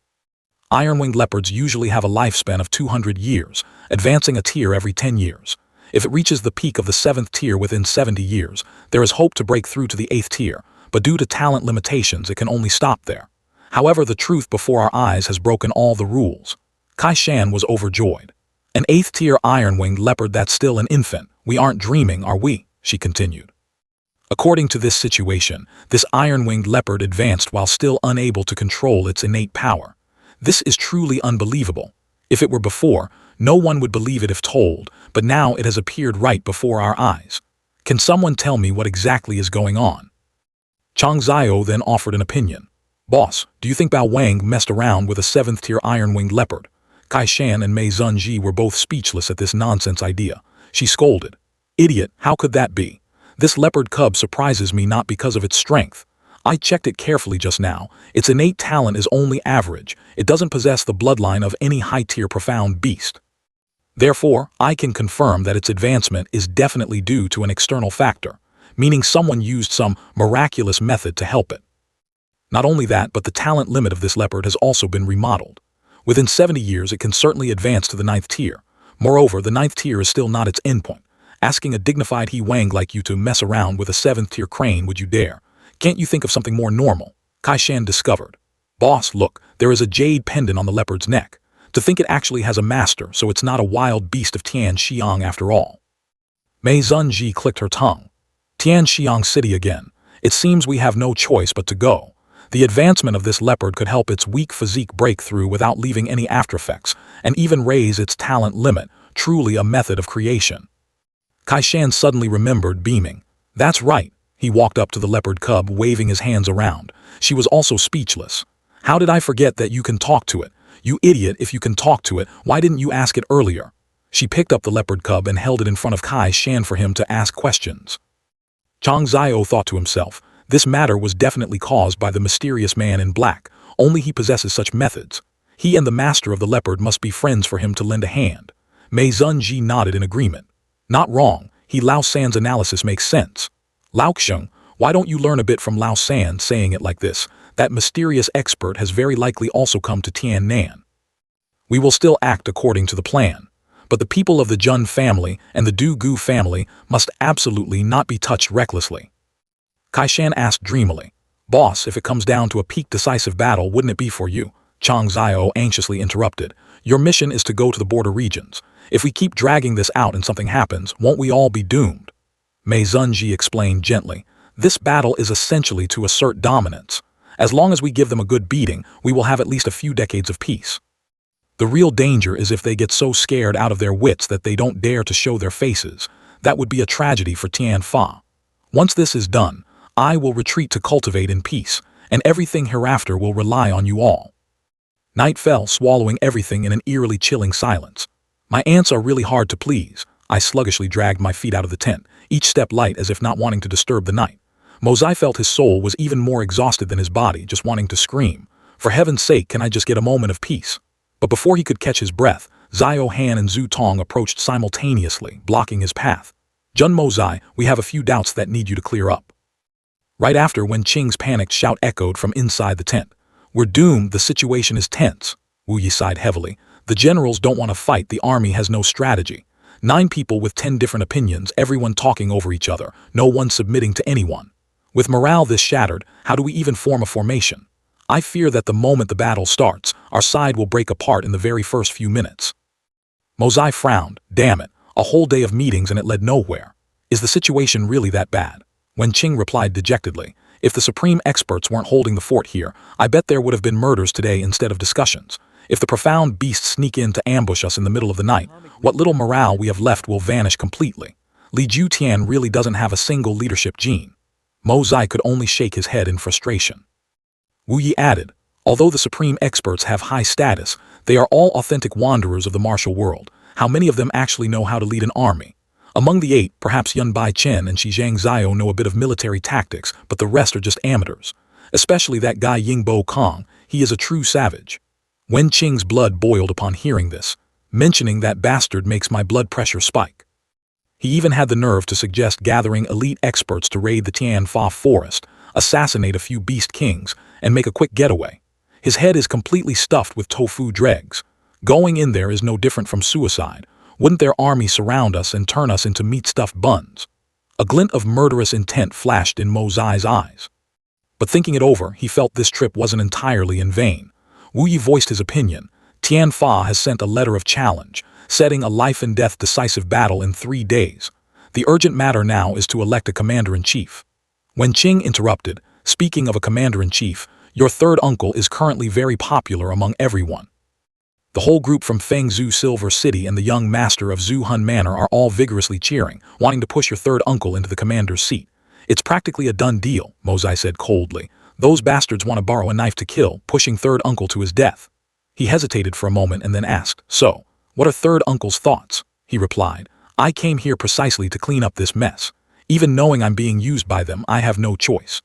Iron-winged leopards usually have a lifespan of 200 years, advancing a tier every 10 years. If it reaches the peak of the 7th tier within 70 years, there is hope to break through to the 8th tier, but due to talent limitations, it can only stop there. However, the truth before our eyes has broken all the rules. Kai Shan was overjoyed. An 8th tier iron-winged leopard that's still an infant. We aren't dreaming, are we? She continued. According to this situation, this iron-winged leopard advanced while still unable to control its innate power. This is truly unbelievable. If it were before, no one would believe it if told, but now it has appeared right before our eyes. Can someone tell me what exactly is going on? Chang Zhao then offered an opinion. Boss, do you think Bao Wang messed around with a 7th tier iron-winged leopard? Kai Shan and Mei Zunji were both speechless at this nonsense idea. She scolded. Idiot, how could that be? This leopard cub surprises me not because of its strength. I checked it carefully just now. Its innate talent is only average. It doesn't possess the bloodline of any high-tier profound beast. Therefore, I can confirm that its advancement is definitely due to an external factor, meaning someone used some miraculous method to help it. Not only that, but the talent limit of this leopard has also been remodeled. Within 70 years, it can certainly advance to the 9th tier. Moreover, the 9th tier is still not its endpoint. Asking a dignified He Wang like you to mess around with a 7th tier crane, would you dare? Can't you think of something more normal? Kai Shan discovered. Boss, look, there is a jade pendant on the leopard's neck. To think it actually has a master, so it's not a wild beast of Tian Xiang after all. Mei Zunji clicked her tongue. Tian Xiang City again. It seems we have no choice but to go. The advancement of this leopard could help its weak physique break through without leaving any aftereffects, and even raise its talent limit, truly a method of creation. Kai Shan suddenly remembered, beaming. That's right. He walked up to the leopard cub, waving his hands around. She was also speechless. How did I forget that you can talk to it? You idiot, if you can talk to it, why didn't you ask it earlier? She picked up the leopard cub and held it in front of Kai Shan for him to ask questions. Chang Zhao thought to himself, this matter was definitely caused by the mysterious man in black. Only he possesses such methods. He and the master of the leopard must be friends for him to lend a hand. Mei Zunji nodded in agreement. Not wrong. Lao San's analysis makes sense. Lao Xing, why don't you learn a bit from Lao San saying it like this? That mysterious expert has very likely also come to Tian Nan. We will still act according to the plan. But the people of the Jun family and the Du Gu family must absolutely not be touched recklessly. Kai Shan asked dreamily. Boss, if it comes down to a peak decisive battle, wouldn't it be for you? Chang Zhao anxiously interrupted. Your mission is to go to the border regions. If we keep dragging this out and something happens, won't we all be doomed? Mei Zunji explained gently. This battle is essentially to assert dominance. As long as we give them a good beating, we will have at least a few decades of peace. The real danger is if they get so scared out of their wits that they don't dare to show their faces. That would be a tragedy for Tian Fa. Once this is done, I will retreat to cultivate in peace, and everything hereafter will rely on you all. Night fell, swallowing everything in an eerily chilling silence. My ants are really hard to please. I sluggishly dragged my feet out of the tent, each step light as if not wanting to disturb the night. Mozai felt his soul was even more exhausted than his body, just wanting to scream. For heaven's sake, can I just get a moment of peace? But before he could catch his breath, Zhao Han and Zhu Tong approached simultaneously, blocking his path. Jun Mozai, we have a few doubts that need you to clear up. Right after, Wen Qing's panicked shout echoed from inside the tent. We're doomed, the situation is tense. Wu Yi sighed heavily. The generals don't want to fight, the army has no strategy. 9 people with 10 different opinions, everyone talking over each other, no one submitting to anyone. With morale this shattered, how do we even form a formation? I fear that the moment the battle starts, our side will break apart in the very first few minutes. Mozai frowned. Damn it, a whole day of meetings and it led nowhere. Is the situation really that bad? Wen Qing replied dejectedly. If the supreme experts weren't holding the fort here, I bet there would have been murders today instead of discussions. If the profound beasts sneak in to ambush us in the middle of the night, what little morale we have left will vanish completely. Li Jutian really doesn't have a single leadership gene. Mozai could only shake his head in frustration. Wu Yi added, Although the supreme experts have high status, they are all authentic wanderers of the martial world. How many of them actually know how to lead an army? Among the 8, perhaps Yun Bai Chen and Zhang Zhao know a bit of military tactics, but the rest are just amateurs. Especially that guy Yingbo Kong, he is a true savage. Wen Qing's blood boiled upon hearing this. Mentioning that bastard makes my blood pressure spike. He even had the nerve to suggest gathering elite experts to raid the Tianfa forest, assassinate a few beast kings, and make a quick getaway. His head is completely stuffed with tofu dregs. Going in there is no different from suicide. Wouldn't their army surround us and turn us into meat-stuffed buns? A glint of murderous intent flashed in Mo Zai's eyes. But thinking it over, he felt this trip wasn't entirely in vain. Wu Yi voiced his opinion. Tianfa has sent a letter of challenge, setting a life-and-death decisive battle in 3 days. The urgent matter now is to elect a commander-in-chief. Wen Qing interrupted, speaking of a commander-in-chief, your third uncle is currently very popular among everyone. The whole group from Fengzhou Silver City and the young master of Zhuhun Manor are all vigorously cheering, wanting to push your third uncle into the commander's seat. It's practically a done deal, Mo Zai said coldly. Those bastards want to borrow a knife to kill, pushing third uncle to his death. He hesitated for a moment and then asked, so, what are third uncle's thoughts? He replied, I came here precisely to clean up this mess. Even knowing I'm being used by them, I have no choice.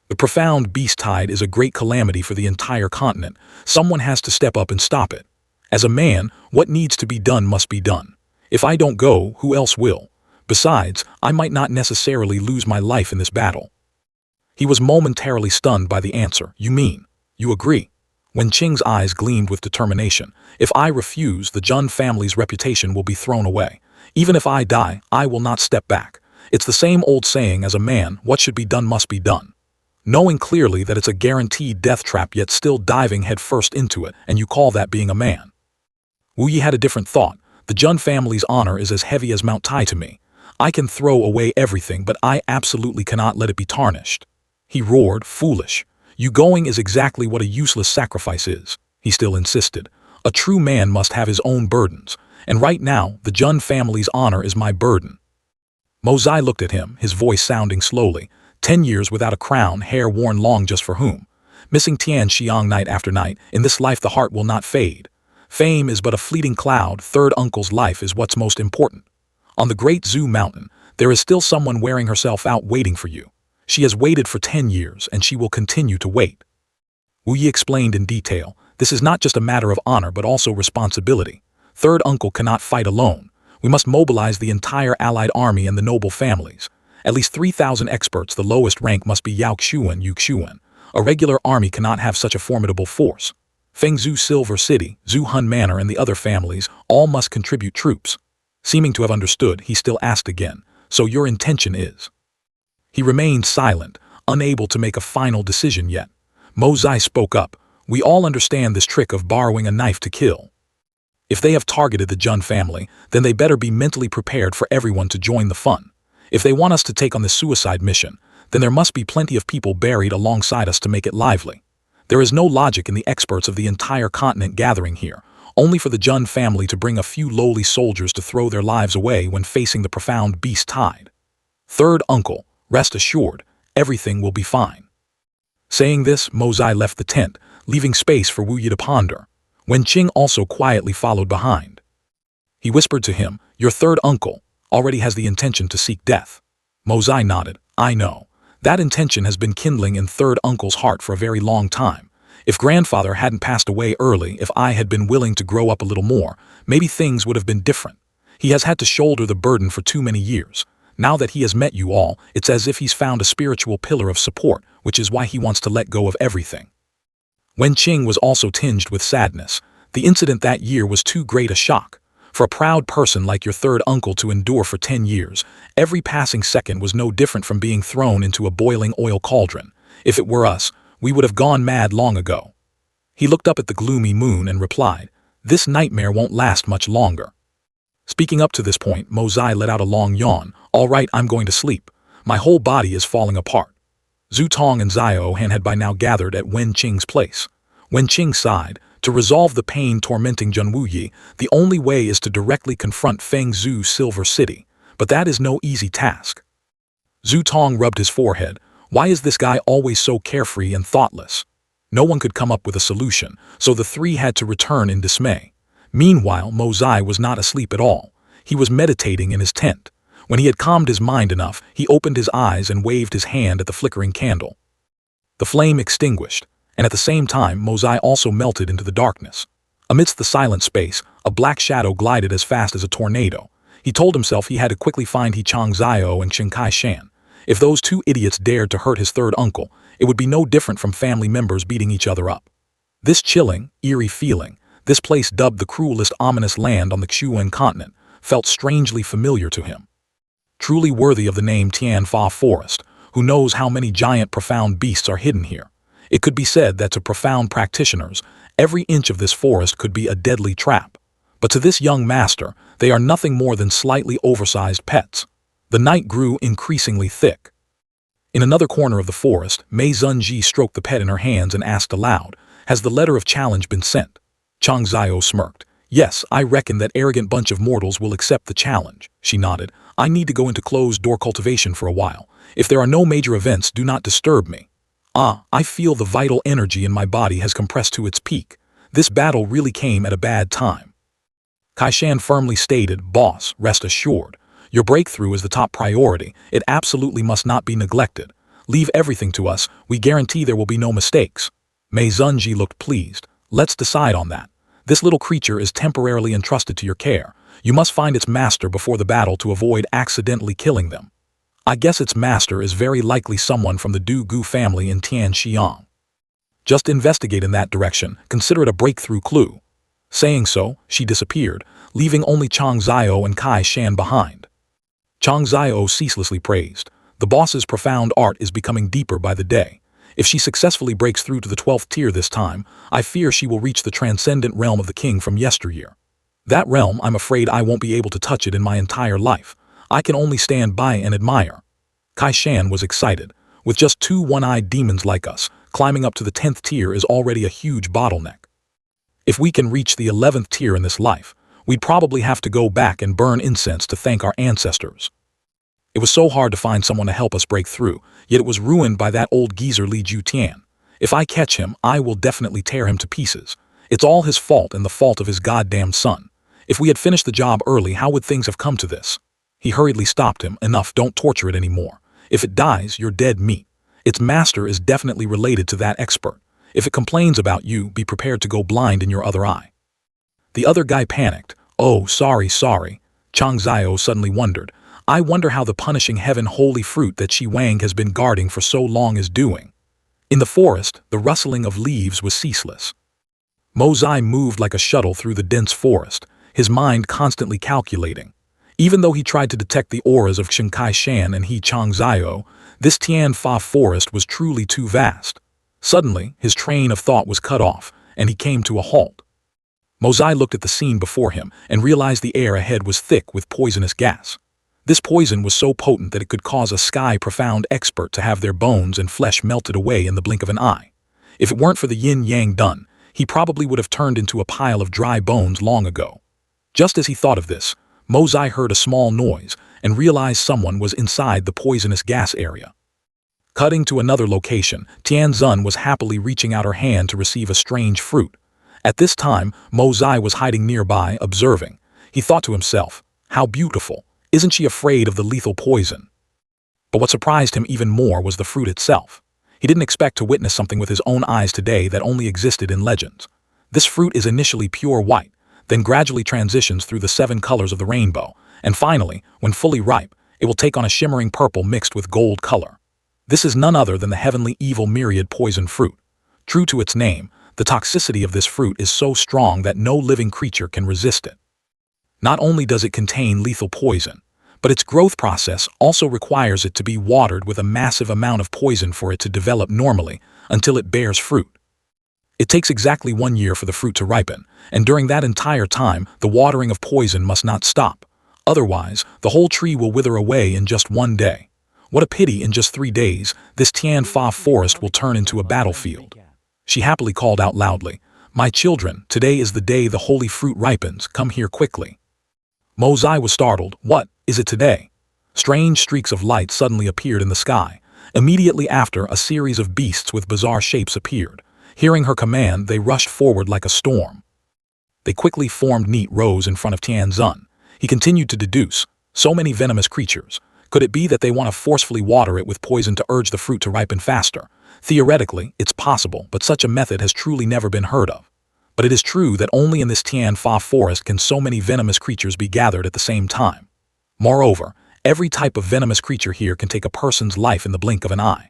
The profound beast tide is a great calamity for the entire continent. Someone has to step up and stop it. As a man, what needs to be done must be done. If I don't go, who else will? Besides, I might not necessarily lose my life in this battle. He was momentarily stunned by the answer. You mean, you agree? Wen Qing's eyes gleamed with determination. If I refuse, the Jun family's reputation will be thrown away. Even if I die, I will not step back. It's the same old saying, as a man, what should be done must be done. Knowing clearly that it's a guaranteed death trap yet still diving headfirst into it, and you call that being a man. Wu Yi had a different thought. The Jun family's honor is as heavy as Mount Tai to me. I can throw away everything, but I absolutely cannot let it be tarnished. He roared, foolish. You going is exactly what a useless sacrifice is, he still insisted. A true man must have his own burdens, and right now, the Jun family's honor is my burden. Mo Zai looked at him, his voice sounding slowly. 10 years without a crown, hair worn long just for whom? Missing Tian Xiang night after night, in this life the heart will not fade. Fame is but a fleeting cloud, third uncle's life is what's most important. On the great Zhu mountain, there is still someone wearing herself out waiting for you. She has waited for 10 years, and she will continue to wait. Wu Yi explained in detail, this is not just a matter of honor but also responsibility. Third uncle cannot fight alone. We must mobilize the entire allied army and the noble families. At least 3,000 experts, the lowest rank must be Yao Xuan. A regular army cannot have such a formidable force. Fengzhou Silver City, Zhuhun Manor and the other families all must contribute troops. Seeming to have understood, he still asked again, so your intention is? He remained silent, unable to make a final decision yet. Mo Zai spoke up, we all understand this trick of borrowing a knife to kill. If they have targeted the Jun family, then they better be mentally prepared for everyone to join the fun. If they want us to take on this suicide mission, then there must be plenty of people buried alongside us to make it lively. There is no logic in the experts of the entire continent gathering here, only for the Jun family to bring a few lowly soldiers to throw their lives away when facing the profound beast tide. Third uncle, rest assured, everything will be fine. Saying this, Mo Zai left the tent, leaving space for Wu Yi to ponder. Wen Qing also quietly followed behind. He whispered to him, your third uncle already has the intention to seek death. Mo Zai nodded, I know. That intention has been kindling in third uncle's heart for a very long time. If grandfather hadn't passed away early, if I had been willing to grow up a little more, maybe things would have been different. He has had to shoulder the burden for too many years. Now that he has met you all, it's as if he's found a spiritual pillar of support, which is why he wants to let go of everything. Wen Qing was also tinged with sadness. The incident that year was too great a shock. For a proud person like your third uncle to endure for 10 years, every passing second was no different from being thrown into a boiling oil cauldron. If it were us, we would have gone mad long ago. He looked up at the gloomy moon and replied, this nightmare won't last much longer. Speaking up to this point, Mo Zai let out a long yawn. All right, I'm going to sleep. My whole body is falling apart. Zhu Tong and Xiao Han had by now gathered at Wen Qing's place. Wen Qing sighed. To resolve the pain tormenting Jun Wu Yi, the only way is to directly confront Fengzhou Silver City, but that is no easy task. Zhu Tong rubbed his forehead. Why is this guy always so carefree and thoughtless? No one could come up with a solution, so the three had to return in dismay. Meanwhile, Mozai was not asleep at all. He was meditating in his tent. When he had calmed his mind enough, he opened his eyes and waved his hand at the flickering candle. The flame extinguished, and at the same time Mozai also melted into the darkness. Amidst the silent space, a black shadow glided as fast as a tornado. He told himself he had to quickly find He Changzhou and Qin Kai Shan. If those two idiots dared to hurt his third uncle, it would be no different from family members beating each other up. This chilling, eerie feeling, this place dubbed the cruelest ominous land on the Xuan continent, felt strangely familiar to him. Truly worthy of the name Tianfa Forest, who knows how many giant profound beasts are hidden here. It could be said that to profound practitioners, every inch of this forest could be a deadly trap. But to this young master, they are nothing more than slightly oversized pets. The night grew increasingly thick. In another corner of the forest, Mei Zunji stroked the pet in her hands and asked aloud, "Has the letter of challenge been sent?" Changzhou smirked. "Yes, I reckon that arrogant bunch of mortals will accept the challenge," she nodded. "I need to go into closed-door cultivation for a while. If there are no major events, do not disturb me." I feel the vital energy in my body has compressed to its peak. This battle really came at a bad time. Kai Shan firmly stated, "Boss, rest assured. Your breakthrough is the top priority. It absolutely must not be neglected. Leave everything to us. We guarantee there will be no mistakes." Mei Zunji looked pleased. "Let's decide on that. This little creature is temporarily entrusted to your care. You must find its master before the battle to avoid accidentally killing them. I guess its master is very likely someone from the Du Gu family in Tianxiang. Just investigate in that direction, consider it a breakthrough clue." Saying so, she disappeared, leaving only Changzhou and Kai Shan behind. Changzhou ceaselessly praised. The boss's profound art is becoming deeper by the day. If she successfully breaks through to the 12th tier this time, I fear she will reach the transcendent realm of the king from yesteryear. That realm, I'm afraid I won't be able to touch it in my entire life. I can only stand by and admire. Kai Shan was excited. With just two one-eyed demons like us, climbing up to the 10th tier is already a huge bottleneck. If we can reach the 11th tier in this life, we'd probably have to go back and burn incense to thank our ancestors. It was so hard to find someone to help us break through, yet it was ruined by that old geezer Li Jutian. If I catch him, I will definitely tear him to pieces. It's all his fault and the fault of his goddamn son. If we had finished the job early, how would things have come to this? He hurriedly stopped him. "Enough, don't torture it anymore. If it dies, you're dead meat. Its master is definitely related to that expert. If it complains about you, be prepared to go blind in your other eye." The other guy panicked. "Oh, sorry. Changzhou suddenly wondered. "I wonder how the punishing heaven holy fruit that Shi Wang has been guarding for so long is doing." In the forest, the rustling of leaves was ceaseless. Mozai moved like a shuttle through the dense forest, his mind constantly calculating. Even though he tried to detect the auras of Qin Kai Shan and He Changzhou, this Tianfa forest was truly too vast. Suddenly, his train of thought was cut off, and he came to a halt. Mozai looked at the scene before him and realized the air ahead was thick with poisonous gas. This poison was so potent that it could cause a sky-profound expert to have their bones and flesh melted away in the blink of an eye. If it weren't for the yin-yang dun, he probably would have turned into a pile of dry bones long ago. Just as he thought of this, Mozai heard a small noise and realized someone was inside the poisonous gas area. Cutting to another location, Tianzun was happily reaching out her hand to receive a strange fruit. At this time, Mozai was hiding nearby, observing. He thought to himself, "How beautiful. Isn't she afraid of the lethal poison?" But what surprised him even more was the fruit itself. He didn't expect to witness something with his own eyes today that only existed in legends. This fruit is initially pure white, then gradually transitions through the 7 colors of the rainbow, and finally, when fully ripe, it will take on a shimmering purple mixed with gold color. This is none other than the heavenly evil myriad poison fruit. True to its name, the toxicity of this fruit is so strong that no living creature can resist it. Not only does it contain lethal poison, but its growth process also requires it to be watered with a massive amount of poison for it to develop normally until it bears fruit. It takes exactly 1 year for the fruit to ripen, and during that entire time, the watering of poison must not stop. Otherwise, the whole tree will wither away in just 1 day. What a pity, in just 3 days, this Tianfa forest will turn into a battlefield. She happily called out loudly, "My children, today is the day the holy fruit ripens. Come here quickly." Mozai was startled. "What, is it today?" Strange streaks of light suddenly appeared in the sky. Immediately after, a series of beasts with bizarre shapes appeared. Hearing her command, they rushed forward like a storm. They quickly formed neat rows in front of Tianzun. He continued to deduce, so many venomous creatures. Could it be that they want to forcefully water it with poison to urge the fruit to ripen faster? Theoretically, it's possible, but such a method has truly never been heard of. But it is true that only in this Tianfa forest can so many venomous creatures be gathered at the same time. Moreover, every type of venomous creature here can take a person's life in the blink of an eye.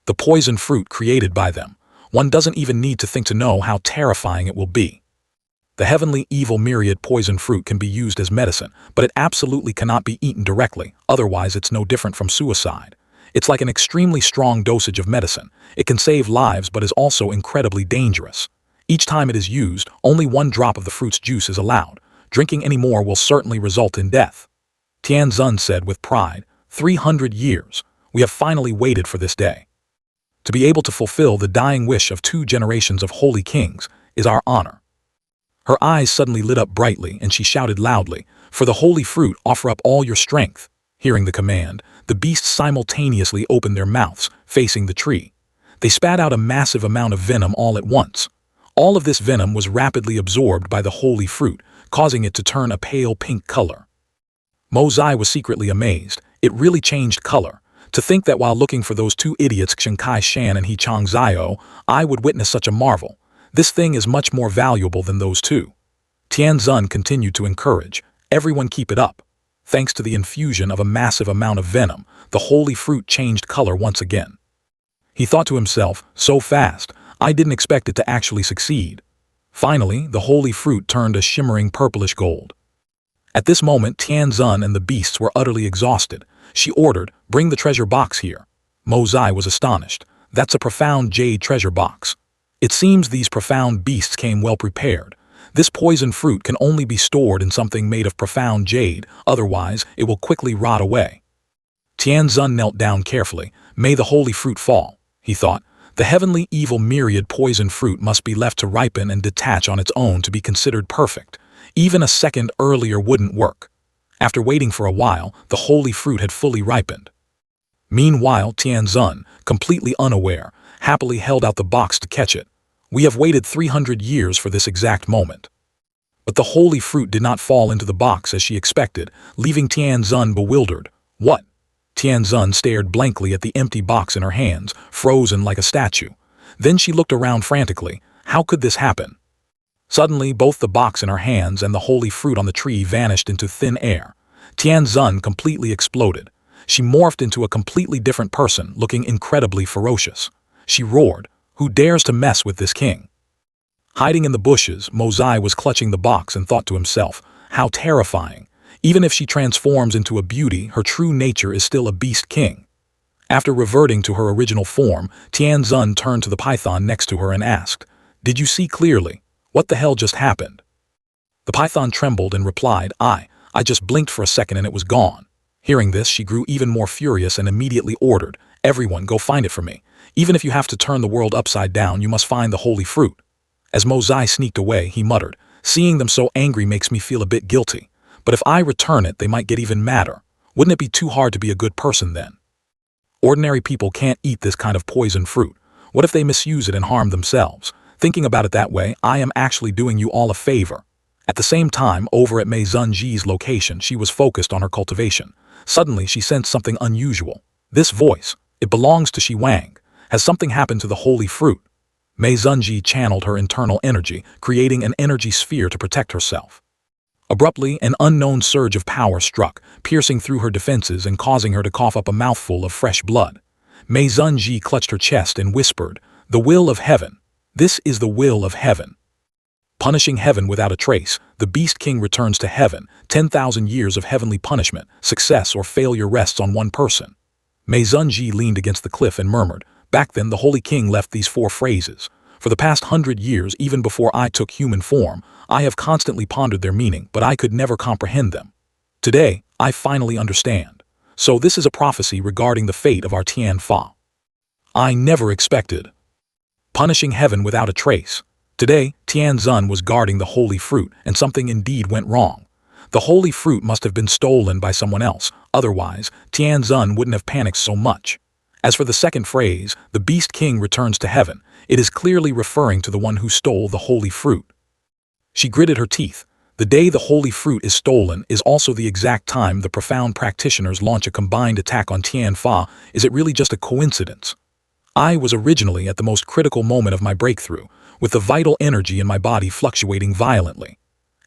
The poison fruit created by them, one doesn't even need to think to know how terrifying it will be. The heavenly evil myriad poison fruit can be used as medicine, but it absolutely cannot be eaten directly, otherwise it's no different from suicide. It's like an extremely strong dosage of medicine. It can save lives but is also incredibly dangerous. Each time it is used, only one drop of the fruit's juice is allowed. Drinking any more will certainly result in death. Tianzun said with pride, 300 years, we have finally waited for this day. To be able to fulfill the dying wish of 2 generations of holy kings is our honor. Her eyes suddenly lit up brightly and she shouted loudly, for the holy fruit offer up all your strength. Hearing the command, the beasts simultaneously opened their mouths, facing the tree. They spat out a massive amount of venom all at once. All of this venom was rapidly absorbed by the holy fruit, causing it to turn a pale pink color. Mozai was secretly amazed. It really changed color. To think that while looking for those 2 idiots Chen Kai-shan and He Changzhou, I would witness such a marvel. This thing is much more valuable than those 2. Tianzun continued to encourage, everyone keep it up. Thanks to the infusion of a massive amount of venom, the holy fruit changed color once again. He thought to himself, so fast, I didn't expect it to actually succeed. Finally, the holy fruit turned a shimmering purplish gold. At this moment, Tianzun and the beasts were utterly exhausted. She ordered, bring the treasure box here. Mozai was astonished. That's a profound jade treasure box. It seems these profound beasts came well prepared. This poison fruit can only be stored in something made of profound jade, otherwise it will quickly rot away. Tianzun knelt down carefully. May the holy fruit fall, he thought. The heavenly evil myriad poison fruit must be left to ripen and detach on its own to be considered perfect. Even a second earlier wouldn't work. After waiting for a while, the holy fruit had fully ripened. Meanwhile, Tianzun, completely unaware, happily held out the box to catch it. We have waited 300 years for this exact moment. But the holy fruit did not fall into the box as she expected, leaving Tianzun bewildered. What? Tianzun stared blankly at the empty box in her hands, frozen like a statue. Then she looked around frantically. How could this happen? Suddenly, both the box in her hands and the holy fruit on the tree vanished into thin air. Tianzun completely exploded. She morphed into a completely different person, looking incredibly ferocious. She roared, "Who dares to mess with this king?" Hiding in the bushes, Mozai was clutching the box and thought to himself, how terrifying. Even if she transforms into a beauty, her true nature is still a beast king. After reverting to her original form, Tianzun turned to the python next to her and asked, "Did you see clearly? What the hell just happened?" The python trembled and replied, I just blinked for a second and it was gone." Hearing this, she grew even more furious and immediately ordered, "Everyone, go find it for me. Even if you have to turn the world upside down, you must find the holy fruit." As Mozai sneaked away, he muttered, "Seeing them so angry makes me feel a bit guilty. But if I return it, they might get even madder. Wouldn't it be too hard to be a good person then? Ordinary people can't eat this kind of poison fruit. What if they misuse it and harm themselves? Thinking about it that way, I am actually doing you all a favor." At the same time, over at Mei Zunji's location, she was focused on her cultivation. Suddenly, she sensed something unusual. This voice, it belongs to Shi Wang. Has something happened to the holy fruit? Mei Zunji channeled her internal energy, creating an energy sphere to protect herself. Abruptly, an unknown surge of power struck, piercing through her defenses and causing her to cough up a mouthful of fresh blood. Mei Zunji clutched her chest and whispered, "The will of heaven. This is the will of heaven." Punishing heaven without a trace, the Beast King returns to heaven. 10,000 years of heavenly punishment, success or failure rests on one person. Mei Zunji leaned against the cliff and murmured, "Back then the Holy King left these 4 phrases. For the past 100 years, even before I took human form, I have constantly pondered their meaning, but I could never comprehend them. Today, I finally understand. So this is a prophecy regarding the fate of our Tianfa. I never expected. Punishing heaven without a trace. Today, Tianzun was guarding the holy fruit, and something indeed went wrong. The holy fruit must have been stolen by someone else, otherwise, Tianzun wouldn't have panicked so much. As for the second phrase, the Beast King returns to heaven, it is clearly referring to the one who stole the holy fruit. She gritted her teeth. The day the holy fruit is stolen is also the exact time the profound practitioners launch a combined attack on Tianfa. Is it really just a coincidence? I was originally at the most critical moment of my breakthrough, with the vital energy in my body fluctuating violently.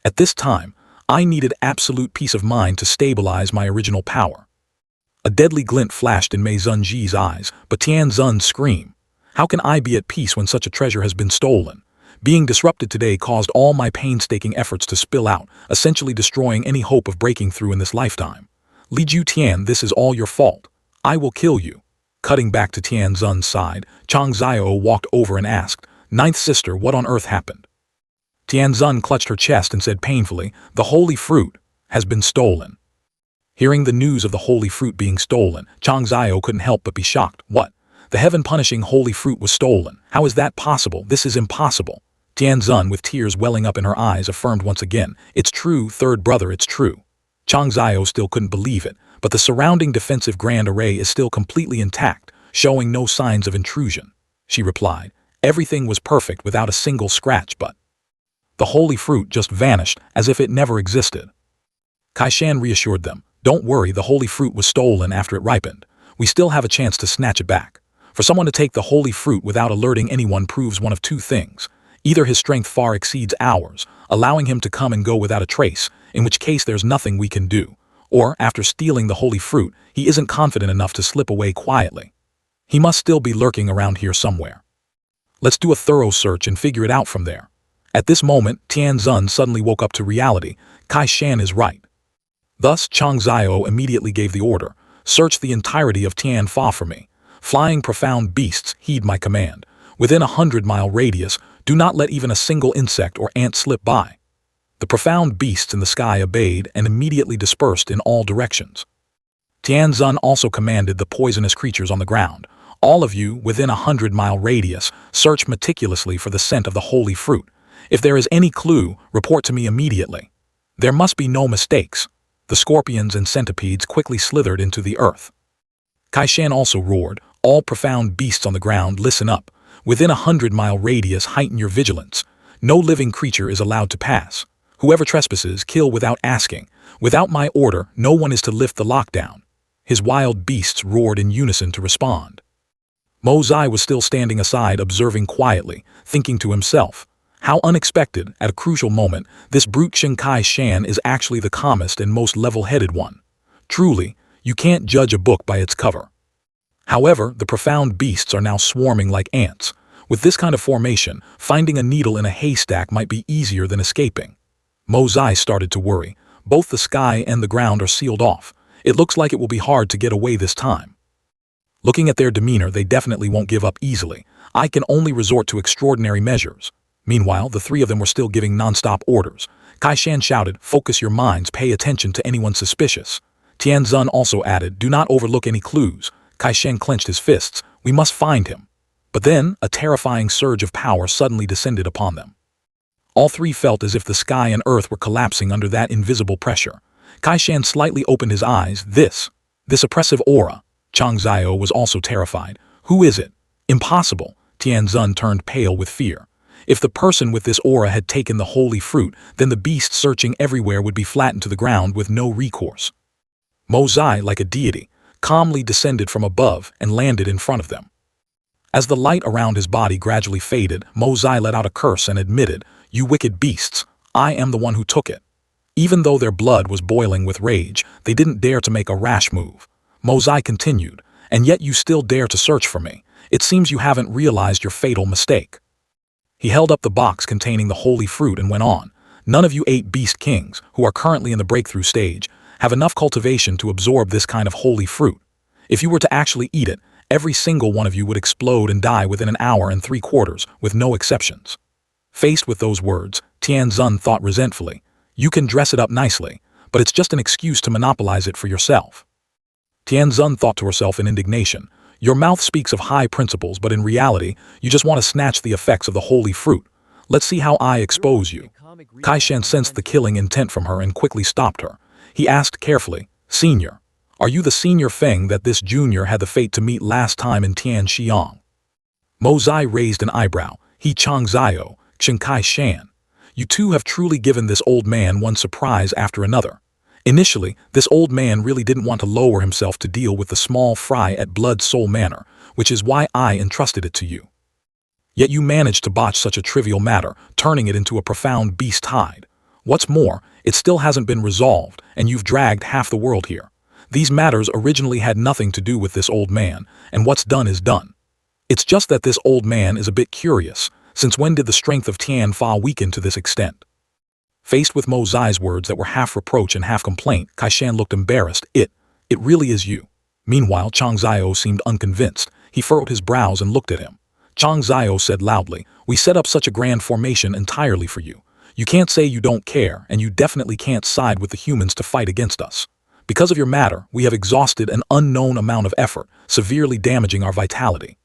At this time, I needed absolute peace of mind to stabilize my original power. A deadly glint flashed in Mei Zunji's eyes, but Tian Zun screamed. How can I be at peace when such a treasure has been stolen? Being disrupted today caused all my painstaking efforts to spill out, essentially destroying any hope of breaking through in this lifetime. Li Ju Tian, this is all your fault. I will kill you. Cutting back to Tian Zun's side, Chang Xiao walked over and asked, Ninth sister, what on earth happened? Tian Zun clutched her chest and said painfully, the holy fruit has been stolen. Hearing the news of the holy fruit being stolen, Chang Xiao couldn't help but be shocked. What? The heaven-punishing holy fruit was stolen. How is that possible? This is impossible. Tian Zun, with tears welling up in her eyes, affirmed once again, it's true, third brother, it's true. Chang Xiao still couldn't believe it, but the surrounding defensive grand array is still completely intact, showing no signs of intrusion. She replied, everything was perfect without a single scratch, but the holy fruit just vanished as if it never existed. Kaishan reassured them, don't worry, the holy fruit was stolen after it ripened. We still have a chance to snatch it back. For someone to take the holy fruit without alerting anyone proves one of two things. Either his strength far exceeds ours, allowing him to come and go without a trace, in which case there's nothing we can do. Or, after stealing the holy fruit, he isn't confident enough to slip away quietly. He must still be lurking around here somewhere. Let's do a thorough search and figure it out from there. At this moment, Tian Zun suddenly woke up to reality. Kaishan is right. Thus, Chang Xiao immediately gave the order, search the entirety of Tianfa for me. Flying profound beasts, heed my command. Within a 100-mile radius, do not let even a single insect or ant slip by. The profound beasts in the sky obeyed and immediately dispersed in all directions. Tian Zun also commanded the poisonous creatures on the ground. All of you, within a 100-mile radius, search meticulously for the scent of the holy fruit. If there is any clue, report to me immediately. There must be no mistakes. The scorpions and centipedes quickly slithered into the earth. Kaishan also roared, all profound beasts on the ground, listen up. Within a 100-mile radius, heighten your vigilance. No living creature is allowed to pass. Whoever trespasses, kill without asking. Without my order, no one is to lift the lockdown. His wild beasts roared in unison to respond. Mo Zai was still standing aside, observing quietly, thinking to himself, how unexpected, at a crucial moment, this brute Shinkai Shan is actually the calmest and most level-headed one. Truly, you can't judge a book by its cover. However, the profound beasts are now swarming like ants. With this kind of formation, finding a needle in a haystack might be easier than escaping. Mo Zai started to worry. Both the sky and the ground are sealed off. It looks like it will be hard to get away this time. Looking at their demeanor, they definitely won't give up easily. I can only resort to extraordinary measures. Meanwhile, the three of them were still giving non-stop orders. Kaishan shouted, focus your minds, pay attention to anyone suspicious. Tian Zun also added, do not overlook any clues. Kaishan clenched his fists, we must find him. But then, a terrifying surge of power suddenly descended upon them. All three felt as if the sky and earth were collapsing under that invisible pressure. Kaishan slightly opened his eyes. This oppressive aura. Chang Xiao was also terrified. Who is it? Impossible. Tian Zun turned pale with fear. If the person with this aura had taken the holy fruit, then the beasts searching everywhere would be flattened to the ground with no recourse. Mo Zai, like a deity, calmly descended from above and landed in front of them. As the light around his body gradually faded, Mo Zai let out a curse and admitted, you wicked beasts, I am the one who took it. Even though their blood was boiling with rage, they didn't dare to make a rash move. Mo Zai continued, and yet you still dare to search for me. It seems you haven't realized your fatal mistake. He held up the box containing the holy fruit and went on. None of you 8 beast kings, who are currently in the breakthrough stage, have enough cultivation to absorb this kind of holy fruit. If you were to actually eat it, every single one of you would explode and die within an hour and 3/4, with no exceptions. Faced with those words, Tian Zun thought resentfully, you can dress it up nicely, but it's just an excuse to monopolize it for yourself. Tian Zun thought to herself in indignation, your mouth speaks of high principles, but in reality, you just want to snatch the effects of the holy fruit. Let's see how I expose you. Kaishan sensed the killing intent from her and quickly stopped her. He asked carefully, Senior, Are you the senior Feng that this junior had the fate to meet last time in Tianxiang? Mo Zai raised an eyebrow. He Chang Zio, Chen Kai Shan. You two have truly given this old man one surprise after another. Initially, this old man really didn't want to lower himself to deal with the small fry at Blood Soul Manor, which is why I entrusted it to you. Yet you managed to botch such a trivial matter, turning it into a profound beast tide. What's more, it still hasn't been resolved, and you've dragged half the world here. These matters originally had nothing to do with this old man, and what's done is done. It's just that this old man is a bit curious. Since when did the strength of Tian Fa weaken to this extent? Faced with Mo Zai's words that were half reproach and half complaint, Kai Shan looked embarrassed. It really is you. Meanwhile, Chang Zio seemed unconvinced. He furrowed his brows and looked at him. Chang Zio said loudly, we set up such a grand formation entirely for you. You can't say you don't care, and you definitely can't side with the humans to fight against us. Because of your matter, we have exhausted an unknown amount of effort, severely damaging our vitality.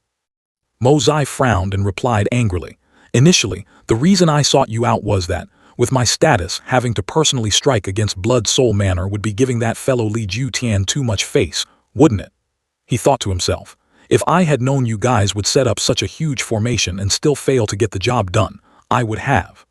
Mo Zai frowned and replied angrily, initially, the reason I sought you out was that, with my status, having to personally strike against Blood Soul Manor would be giving that fellow Li Jutian too much face, wouldn't it? He thought to himself, if I had known you guys would set up such a huge formation and still fail to get the job done, I would have.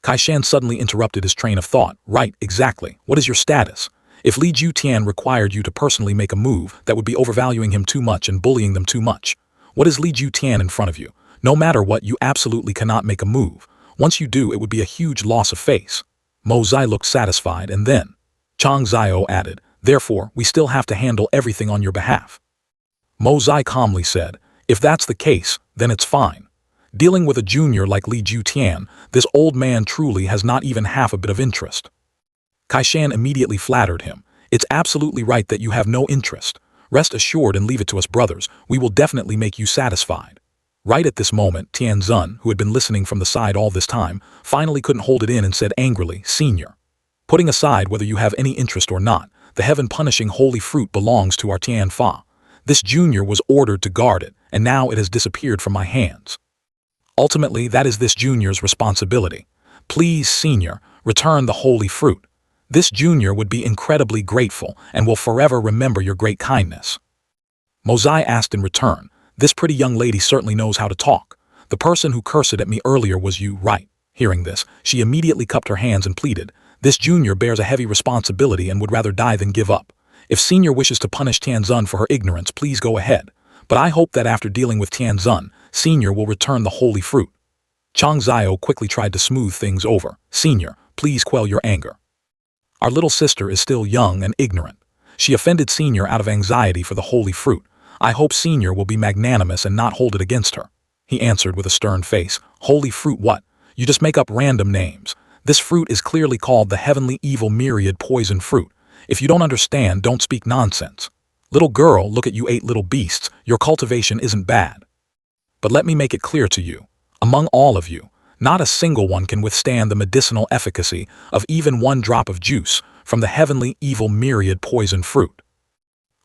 Kai Shan suddenly interrupted his train of thought. Right, exactly. What is your status? If Li Jutian required you to personally make a move, that would be overvaluing him too much and bullying them too much. What is Li Jutian in front of you? No matter what, you absolutely cannot make a move. Once you do, it would be a huge loss of face. Mo Zai looked satisfied, and then Chang Zio added, therefore, we still have to handle everything on your behalf. Mo Zai calmly said, if that's the case, then it's fine. Dealing with a junior like Li Jutian, this old man truly has not even half a bit of interest. Kai Shan immediately flattered him. It's absolutely right that you have no interest. Rest assured and leave it to us brothers, we will definitely make you satisfied. Right at this moment, Tian Zun, who had been listening from the side all this time, finally couldn't hold it in and said angrily, Senior. Putting aside whether you have any interest or not, the heaven-punishing holy fruit belongs to our Tian Fa. This junior was ordered to guard it, and now it has disappeared from my hands. Ultimately, that is this junior's responsibility. Please, Senior, return the holy fruit. This junior would be incredibly grateful and will forever remember your great kindness. Mo Zai asked in return, this pretty young lady certainly knows how to talk. The person who cursed at me earlier was you, right? Hearing this, she immediately cupped her hands and pleaded, this junior bears a heavy responsibility and would rather die than give up. If Senior wishes to punish Tian Zun for her ignorance, please go ahead. But I hope that after dealing with Tian Zun, Senior will return the holy fruit. Chang Zio quickly tried to smooth things over. Senior, please quell your anger. Our little sister is still young and ignorant. She offended Senior out of anxiety for the holy fruit. I hope Senior will be magnanimous and not hold it against her. He answered with a stern face. Holy fruit what? You just make up random names. This fruit is clearly called the heavenly evil myriad poison fruit. If you don't understand, don't speak nonsense. Little girl, look at you 8 little beasts, your cultivation isn't bad. But let me make it clear to you. Among all of you, not a single one can withstand the medicinal efficacy of even 1 drop of juice from the heavenly evil myriad poison fruit.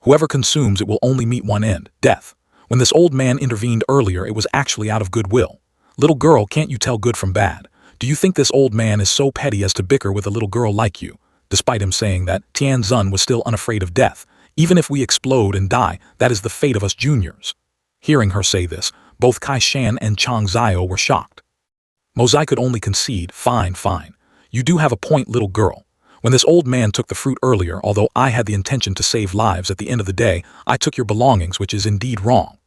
Whoever consumes it will only meet one end, death. When this old man intervened earlier, it was actually out of goodwill. Little girl, can't you tell good from bad? Do you think this old man is so petty as to bicker with a little girl like you? Despite him saying that, Tian Zun was still unafraid of death. Even if we explode and die, that is the fate of us juniors. Hearing her say this, both Kai Shan and Chang Zio were shocked. Mo Zai could only concede, fine. You do have a point, little girl. When this old man took the fruit earlier, although I had the intention to save lives at the end of the day, I took your belongings, which is indeed wrong.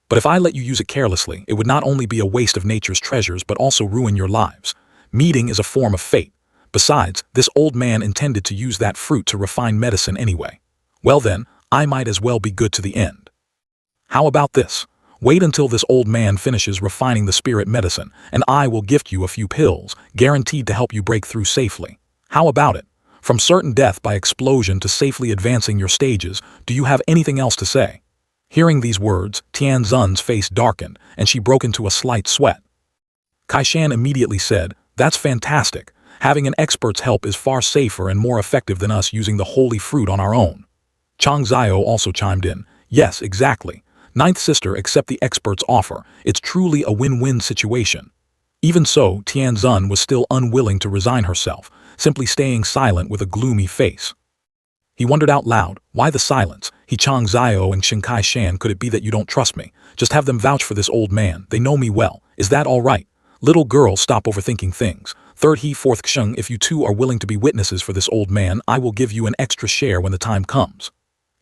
But if I let you use it carelessly, it would not only be a waste of nature's treasures but also ruin your lives. Meeting is a form of fate. Besides, this old man intended to use that fruit to refine medicine anyway. Well then, I might as well be good to the end. How about this? Wait until this old man finishes refining the spirit medicine, and I will gift you a few pills, guaranteed to help you break through safely. How about it? From certain death by explosion to safely advancing your stages, do you have anything else to say? Hearing these words, Tian Zun's face darkened, and she broke into a slight sweat. Kai Shan immediately said, that's fantastic. Having an expert's help is far safer and more effective than us using the holy fruit on our own. Chang Zio also chimed in, yes, exactly. Ninth sister, accept the expert's offer. It's truly a win-win situation. Even so, Tian Zun was still unwilling to resign herself, simply staying silent with a gloomy face. He wondered out loud, why the silence? He Chang Zio and Shin Kai Shan, could it be that you don't trust me? Just have them vouch for this old man, they know me well. Is that all right? Little girl, stop overthinking things. Third he fourth Kshung, if you two are willing to be witnesses for this old man, I will give you an extra share when the time comes.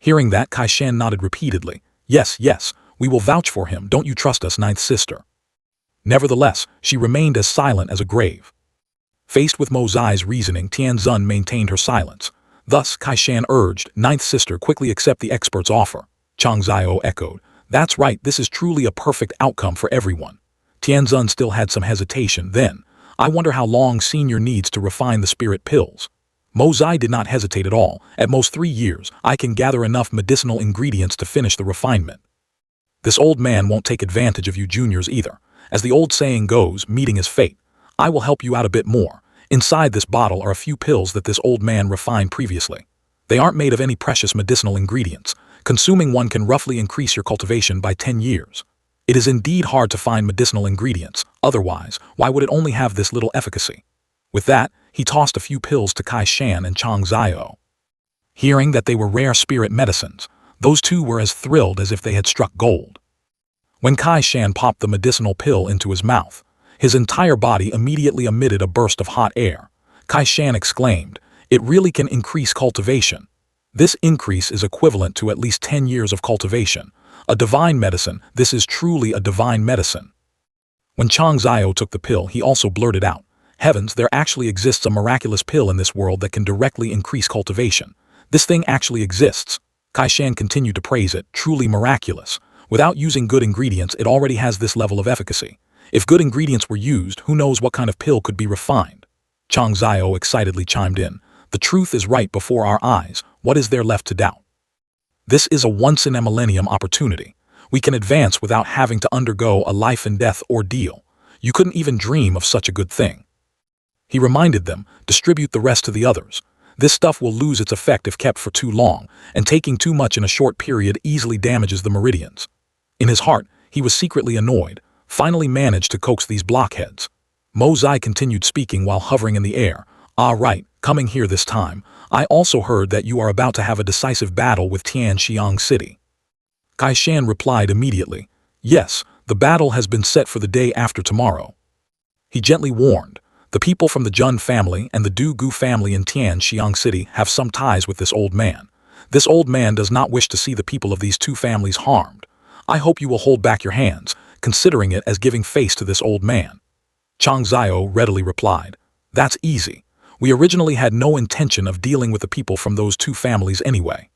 Hearing that, Kai Shan nodded repeatedly. Yes, yes, we will vouch for him, don't you trust us, ninth sister? Nevertheless, she remained as silent as a grave. Faced with Mo Zai's reasoning, Tian Zun maintained her silence. Thus, Kai Shan urged, ninth sister, quickly accept the expert's offer. Chang Zio echoed, that's right, this is truly a perfect outcome for everyone. Tian Zun still had some hesitation. Then, I wonder how long senior needs to refine the spirit pills. Mo Zai did not hesitate at all. At most 3 years, I can gather enough medicinal ingredients to finish the refinement. This old man won't take advantage of you juniors either. As the old saying goes, meeting is fate. I will help you out a bit more. Inside this bottle are a few pills that this old man refined previously. They aren't made of any precious medicinal ingredients. Consuming one can roughly increase your cultivation by 10 years. It is indeed hard to find medicinal ingredients, otherwise, why would it only have this little efficacy? With that, he tossed a few pills to Kai Shan and Chang Zio. Hearing that they were rare spirit medicines, those two were as thrilled as if they had struck gold. When Kai Shan popped the medicinal pill into his mouth, his entire body immediately emitted a burst of hot air. Kai Shan exclaimed, it really can increase cultivation. This increase is equivalent to at least 10 years of cultivation. A divine medicine, this is truly a divine medicine. When Chang Zio took the pill, he also blurted out, heavens, there actually exists a miraculous pill in this world that can directly increase cultivation. This thing actually exists. Kai Shan continued to praise it, truly miraculous. Without using good ingredients, it already has this level of efficacy. If good ingredients were used, who knows what kind of pill could be refined? Chang Zio excitedly chimed in, the truth is right before our eyes, what is there left to doubt? This is a once-in-a-millennium opportunity. We can advance without having to undergo a life-and-death ordeal. You couldn't even dream of such a good thing. He reminded them, distribute the rest to the others. This stuff will lose its effect if kept for too long, and taking too much in a short period easily damages the meridians. In his heart, he was secretly annoyed, finally managed to coax these blockheads. Mo Zai continued speaking while hovering in the air. Ah right, coming here this time, I also heard that you are about to have a decisive battle with Tianxiang City. Kai Shan replied immediately, yes, the battle has been set for the day after tomorrow. He gently warned, the people from the Jun family and the Du Gu family in Tianxiang City have some ties with this old man. This old man does not wish to see the people of these two families harmed. I hope you will hold back your hands, considering it as giving face to this old man. Chang Zio readily replied, that's easy. We originally had no intention of dealing with the people from those two families anyway.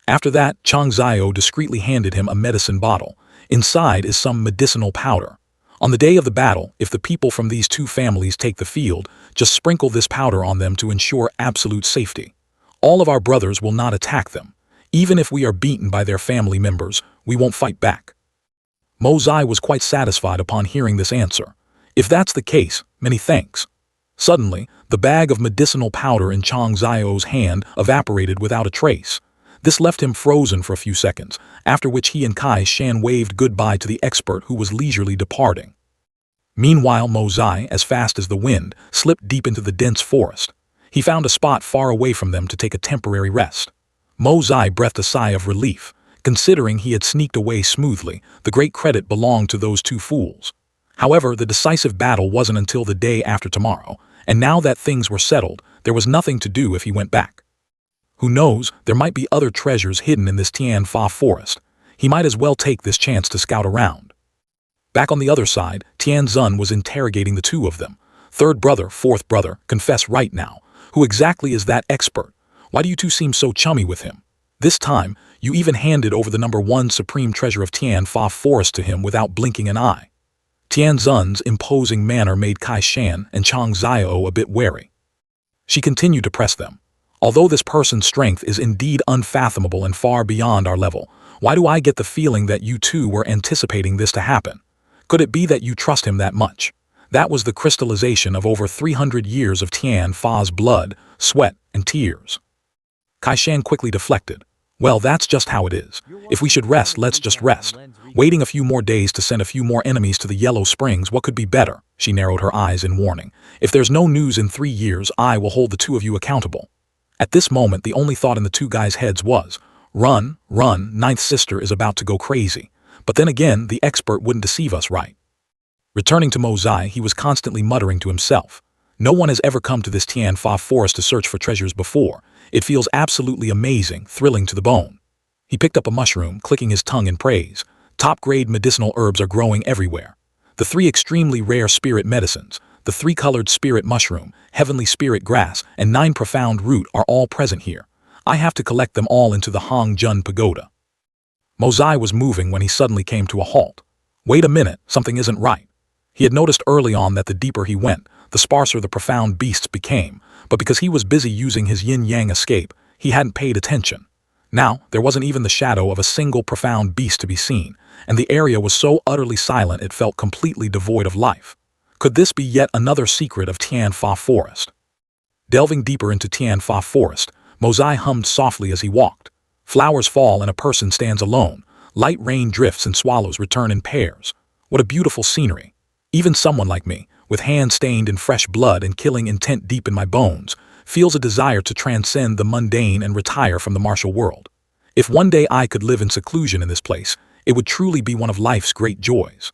After that, Chang Zio discreetly handed him a medicine bottle. Inside is some medicinal powder. On the day of the battle, if the people from these two families take the field, just sprinkle this powder on them to ensure absolute safety. All of our brothers will not attack them. Even if we are beaten by their family members, we won't fight back. Mo Zai was quite satisfied upon hearing this answer. If that's the case, many thanks. Suddenly, the bag of medicinal powder in Chang Zio's hand evaporated without a trace. This left him frozen for a few seconds, after which he and Kai Shan waved goodbye to the expert who was leisurely departing. Meanwhile, Mo Zai, as fast as the wind, slipped deep into the dense forest. He found a spot far away from them to take a temporary rest. Mo Zai breathed a sigh of relief. Considering he had sneaked away smoothly, the great credit belonged to those two fools. However, the decisive battle wasn't until the day after tomorrow, and now that things were settled, there was nothing to do if he went back. Who knows, there might be other treasures hidden in this Tian Fa forest. He might as well take this chance to scout around. Back on the other side, Tian Zun was interrogating the two of them. Third brother, fourth brother, confess right now. Who exactly is that expert? Why do you two seem so chummy with him? This time, you even handed over the #1 supreme treasure of Tian Fa forest to him without blinking an eye. Tian Zun's imposing manner made Kai Shan and Chang Zio a bit wary. She continued to press them. Although this person's strength is indeed unfathomable and far beyond our level, why do I get the feeling that you two were anticipating this to happen? Could it be that you trust him that much? That was the crystallization of over 300 years of Tian Fa's blood, sweat, and tears. Kai Shan quickly deflected. Well, that's just how it is. If we should rest, let's just rest. Waiting a few more days to send a few more enemies to the Yellow Springs, what could be better? She narrowed her eyes in warning. If there's no news in 3 years, I will hold the two of you accountable. At this moment, the only thought in the two guys' heads was, run, run, Ninth Sister is about to go crazy. But then again, the expert wouldn't deceive us, right? Returning to Mozai, he was constantly muttering to himself. No one has ever come to this Tian Fa forest to search for treasures before. It feels absolutely amazing, thrilling to the bone. He picked up a mushroom, clicking his tongue in praise. Top-grade medicinal herbs are growing everywhere. The 3 extremely rare spirit medicines, the 3-colored spirit mushroom, heavenly spirit grass, and 9 profound root are all present here. I have to collect them all into the Hong Jun Pagoda. Mozai was moving when he suddenly came to a halt. Wait a minute, something isn't right. He had noticed early on that the deeper he went, the sparser the profound beasts became, but because he was busy using his yin-yang escape, he hadn't paid attention. Now, there wasn't even the shadow of a single profound beast to be seen, and the area was so utterly silent it felt completely devoid of life. Could this be yet another secret of Tian Fa Forest? Delving deeper into Tian Fa Forest, Mozai hummed softly as he walked. Flowers fall and a person stands alone. Light rain drifts and swallows return in pairs. What a beautiful scenery. Even someone like me, with hands stained in fresh blood and killing intent deep in my bones, feels a desire to transcend the mundane and retire from the martial world. If one day I could live in seclusion in this place, it would truly be one of life's great joys.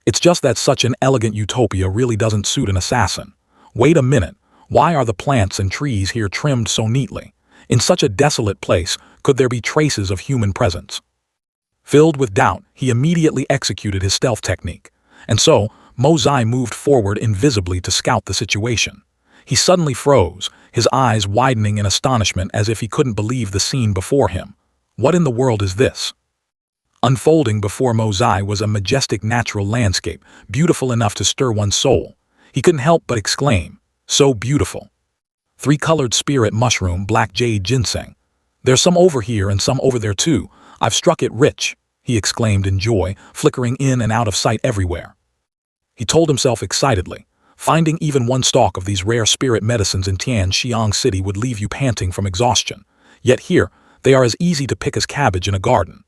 It's just that such an elegant utopia really doesn't suit an assassin. Wait a minute, why are the plants and trees here trimmed so neatly? In such a desolate place, could there be traces of human presence? Filled with doubt, he immediately executed his stealth technique. And so, Mozai moved forward invisibly to scout the situation. He suddenly froze, his eyes widening in astonishment as if he couldn't believe the scene before him. What in the world is this? Unfolding before Mozai was a majestic natural landscape, beautiful enough to stir one's soul. He couldn't help but exclaim, "So beautiful." 3-colored spirit mushroom, black jade ginseng. There's some over here and some over there too. I've struck it rich, he exclaimed in joy, flickering in and out of sight everywhere. He told himself excitedly, finding even one stalk of these rare spirit medicines in Tianxiang City would leave you panting from exhaustion. Yet here, they are as easy to pick as cabbage in a garden.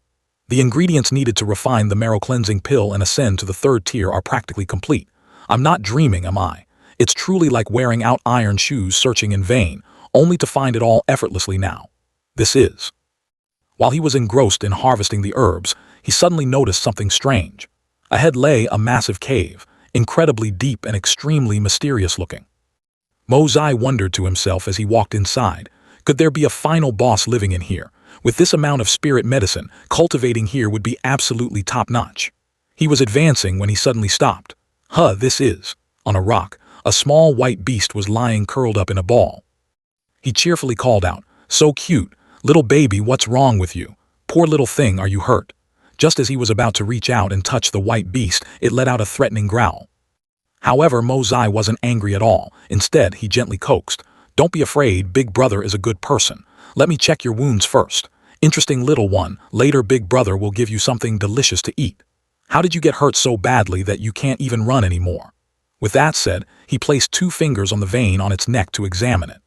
The ingredients needed to refine the marrow-cleansing pill and ascend to the 3rd tier are practically complete. I'm not dreaming, am I? It's truly like wearing out iron shoes searching in vain, only to find it all effortlessly now. This is. While he was engrossed in harvesting the herbs, he suddenly noticed something strange. Ahead lay a massive cave, incredibly deep and extremely mysterious looking. Mozai wondered to himself as he walked inside, could there be a final boss living in here? With this amount of spirit medicine, cultivating here would be absolutely top-notch. He was advancing when he suddenly stopped. This is. On a rock, a small white beast was lying curled up in a ball. He cheerfully called out, "So cute. Little baby, what's wrong with you? Poor little thing, are you hurt?" Just as he was about to reach out and touch the white beast, it let out a threatening growl. However, Mozai wasn't angry at all. Instead, he gently coaxed, "Don't be afraid, Big Brother is a good person. Let me check your wounds first. Interesting little one, later Big Brother will give you something delicious to eat. How did you get hurt so badly that you can't even run anymore?" With that said, he placed 2 fingers on the vein on its neck to examine it.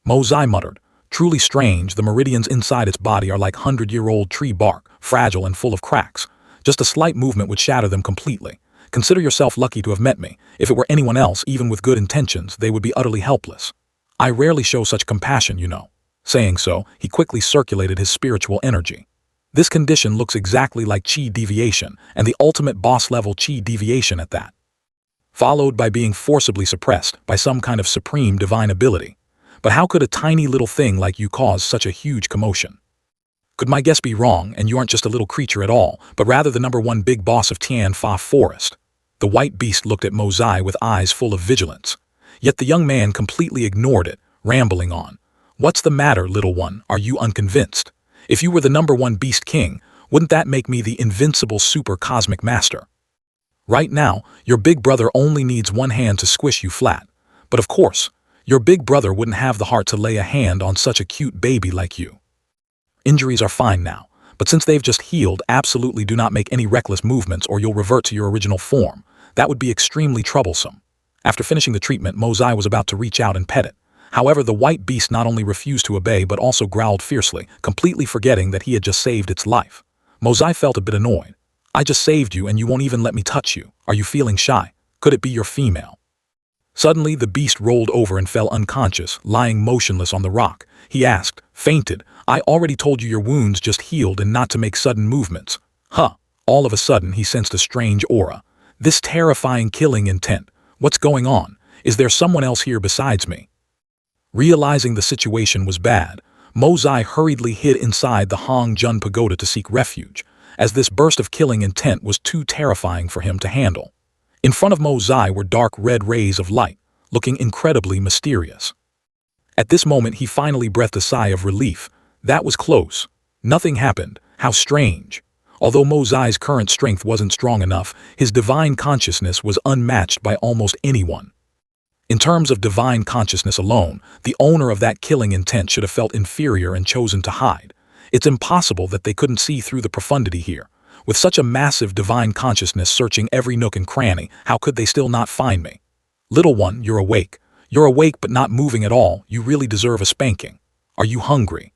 Mozai muttered, "Truly strange, the meridians inside its body are like 100-year-old tree bark, fragile and full of cracks. Just a slight movement would shatter them completely. Consider yourself lucky to have met me. If it were anyone else, even with good intentions, they would be utterly helpless. I rarely show such compassion, you know." Saying so, he quickly circulated his spiritual energy. This condition looks exactly like Qi deviation, and the ultimate boss-level Qi deviation at that. Followed by being forcibly suppressed by some kind of supreme divine ability. But how could a tiny little thing like you cause such a huge commotion? Could my guess be wrong, and you aren't just a little creature at all, but rather the #1 big boss of Tian Fa Forest? The white beast looked at Mozai with eyes full of vigilance. Yet the young man completely ignored it, rambling on. "What's the matter, little one? Are you unconvinced? If you were the #1 beast king, wouldn't that make me the invincible super cosmic master? Right now, your big brother only needs one hand to squish you flat. But of course, your big brother wouldn't have the heart to lay a hand on such a cute baby like you. Injuries are fine now, but since they've just healed, absolutely do not make any reckless movements or you'll revert to your original form. That would be extremely troublesome." After finishing the treatment, Mozai was about to reach out and pet it. However, the white beast not only refused to obey but also growled fiercely, completely forgetting that he had just saved its life. Mozai felt a bit annoyed. "I just saved you and you won't even let me touch you. Are you feeling shy? Could it be you're female?" Suddenly, the beast rolled over and fell unconscious, lying motionless on the rock. He asked, "Fainted? I already told you your wounds just healed and not to make sudden movements." Huh. All of a sudden, he sensed a strange aura. This terrifying killing intent. What's going on? Is there someone else here besides me? Realizing the situation was bad, Mozai hurriedly hid inside the Hong Jun Pagoda to seek refuge, as this burst of killing intent was too terrifying for him to handle. In front of Mozai were dark red rays of light, looking incredibly mysterious. At this moment he finally breathed a sigh of relief. That was close. Nothing happened. How strange. Although Mozai's current strength wasn't strong enough, his divine consciousness was unmatched by almost anyone. In terms of divine consciousness alone, the owner of that killing intent should have felt inferior and chosen to hide. It's impossible that they couldn't see through the profundity here. With such a massive divine consciousness searching every nook and cranny, how could they still not find me? Little one, you're awake. You're awake but not moving at all. You really deserve a spanking. Are you hungry?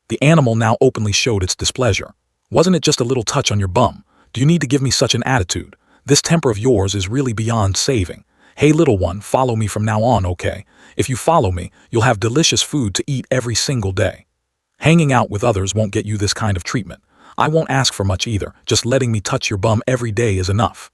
The animal now openly showed its displeasure. Wasn't it just a little touch on your bum? Do you need to give me such an attitude? This temper of yours is really beyond saving. Hey little one, follow me from now on, okay? If you follow me, you'll have delicious food to eat every single day. Hanging out with others won't get you this kind of treatment. I won't ask for much either, just letting me touch your bum every day is enough.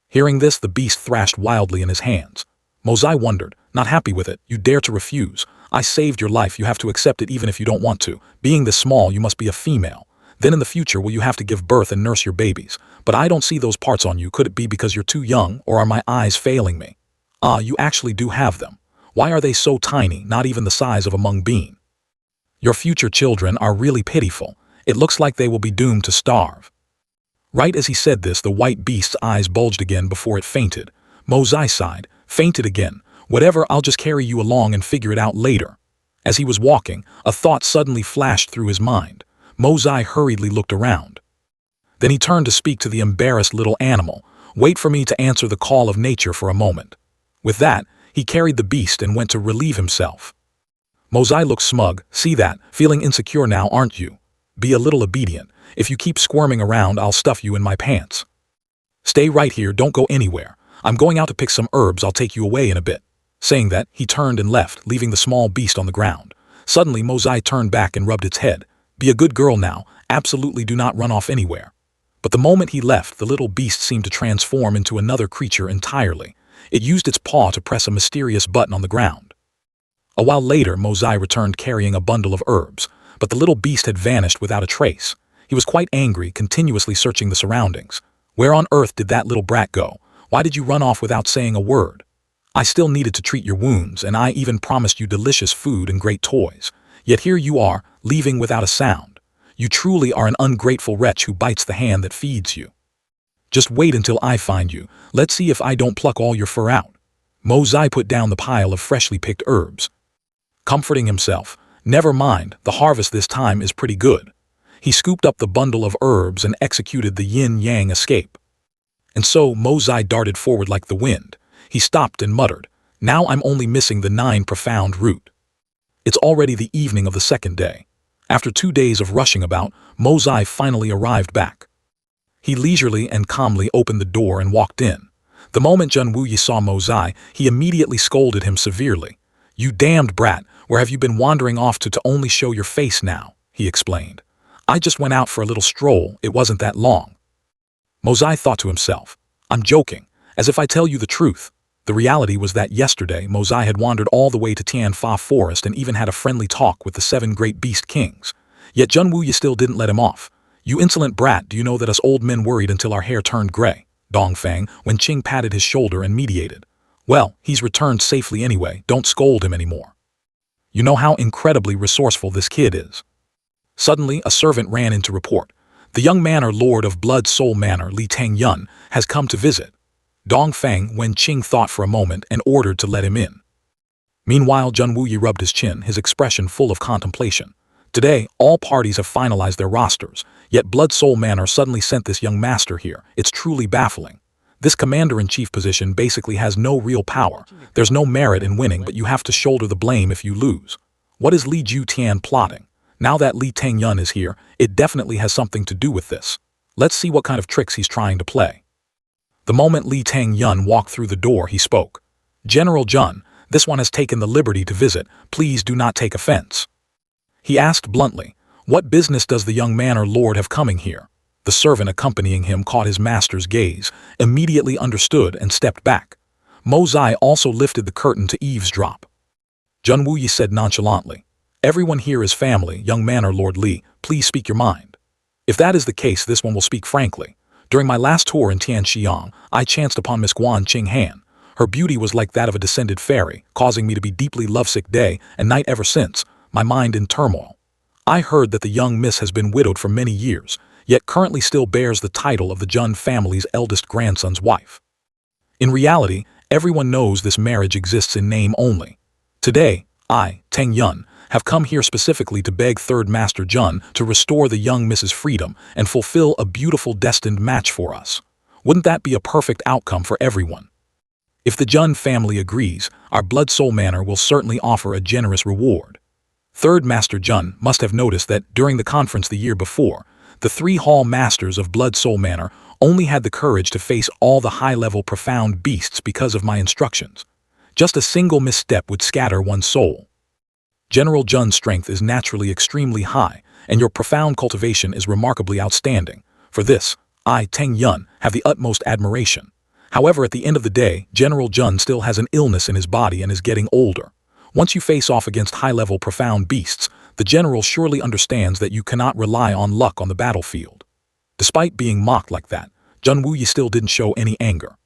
Hearing this, the beast thrashed wildly in his hands. Mozai wondered, not happy with it, you dare to refuse. I saved your life, you have to accept it even if you don't want to. Being this small, you must be a female. Then in the future will you have to give birth and nurse your babies. But I don't see those parts on you. Could it be because you're too young, or are my eyes failing me? Ah, you actually do have them. Why are they so tiny, not even the size of a mung bean? Your future children are really pitiful. It looks like they will be doomed to starve. Right as he said this, the white beast's eyes bulged again before it fainted. Mozai sighed, fainted again. Whatever, I'll just carry you along and figure it out later. As he was walking, a thought suddenly flashed through his mind. Mozai hurriedly looked around. Then he turned to speak to the embarrassed little animal. Wait for me to answer the call of nature for a moment. With that, he carried the beast and went to relieve himself. Mozai looked smug. See that? Feeling insecure now, aren't you? Be a little obedient. If you keep squirming around, I'll stuff you in my pants. Stay right here, don't go anywhere. I'm going out to pick some herbs, I'll take you away in a bit. Saying that, he turned and left, leaving the small beast on the ground. Suddenly, Mozai turned back and rubbed its head. Be a good girl now, absolutely do not run off anywhere. But the moment he left, the little beast seemed to transform into another creature entirely. It used its paw to press a mysterious button on the ground. A while later, Mozai returned carrying a bundle of herbs, but the little beast had vanished without a trace. He was quite angry, continuously searching the surroundings. Where on earth did that little brat go? Why did you run off without saying a word? I still needed to treat your wounds, and I even promised you delicious food and great toys. Yet here you are, leaving without a sound. You truly are an ungrateful wretch who bites the hand that feeds you. Just wait until I find you. Let's see if I don't pluck all your fur out. Mozai put down the pile of freshly picked herbs. Comforting himself, never mind, the harvest this time is pretty good. He scooped up the bundle of herbs and executed the yin-yang escape. And so Mozai darted forward like the wind. He stopped and muttered, now I'm only missing the 9 profound root. It's already the evening of the second day. After 2 days of rushing about, Mozai finally arrived back. He leisurely and calmly opened the door and walked in. The moment Jun Wuyi saw Mozai, he immediately scolded him severely. You damned brat, where have you been wandering off to only show your face now? He explained. I just went out for a little stroll, it wasn't that long. Mozai thought to himself, I'm joking, as if I tell you the truth. The reality was that yesterday Mozai had wandered all the way to Tianfa Forest and even had a friendly talk with the 7 great beast kings. Yet Jun Wuyi still didn't let him off. You insolent brat, do you know that us old men worried until our hair turned gray? Dongfang, when Qing patted his shoulder and mediated. Well, he's returned safely anyway, don't scold him anymore. You know how incredibly resourceful this kid is. Suddenly, a servant ran in to report. The young manor lord of Blood Soul Manor, Li Tang Yun, has come to visit. Dongfang, Wen Qing thought for a moment and ordered to let him in. Meanwhile, Jun Wuyi rubbed his chin, his expression full of contemplation. Today, all parties have finalized their rosters, yet Blood Soul Manor suddenly sent this young master here. It's truly baffling. This commander-in-chief position basically has no real power. There's no merit in winning, but you have to shoulder the blame if you lose. What is Li Jutian plotting? Now that Li Tengyun is here, it definitely has something to do with this. Let's see what kind of tricks he's trying to play. The moment Li Tengyun walked through the door, he spoke. "General Jun, this one has taken the liberty to visit. Please do not take offense." He asked bluntly, "What business does the young man or lord have coming here?" The servant accompanying him caught his master's gaze, immediately understood and stepped back. Mo Zai also lifted the curtain to eavesdrop. Jun Wuyi said nonchalantly, "Everyone here is family, young man or Lord Li, please speak your mind." "If that is the case, this one will speak frankly. During my last tour in Tianxiang, I chanced upon Miss Guan Qinghan. Her beauty was like that of a descended fairy, causing me to be deeply lovesick day and night ever since, my mind in turmoil. I heard that the young miss has been widowed for many years, yet currently still bears the title of the Jun family's eldest grandson's wife. In reality, everyone knows this marriage exists in name only. Today, I, Teng Yun, have come here specifically to beg Third Master Jun to restore the young Mrs. Freedom and fulfill a beautiful destined match for us. Wouldn't that be a perfect outcome for everyone? If the Jun family agrees, our Blood Soul Manor will certainly offer a generous reward." Third Master Jun must have noticed that during the conference the year before, the 3 Hall Masters of Blood Soul Manor only had the courage to face all the high-level profound beasts because of my instructions. Just a single misstep would scatter one's soul. General Jun's strength is naturally extremely high, and your profound cultivation is remarkably outstanding. For this, I, Teng Yun, have the utmost admiration. However, at the end of the day, General Jun still has an illness in his body and is getting older. Once you face off against high-level profound beasts, the general surely understands that you cannot rely on luck on the battlefield. Despite being mocked like that, Jun Wuyi still didn't show any anger.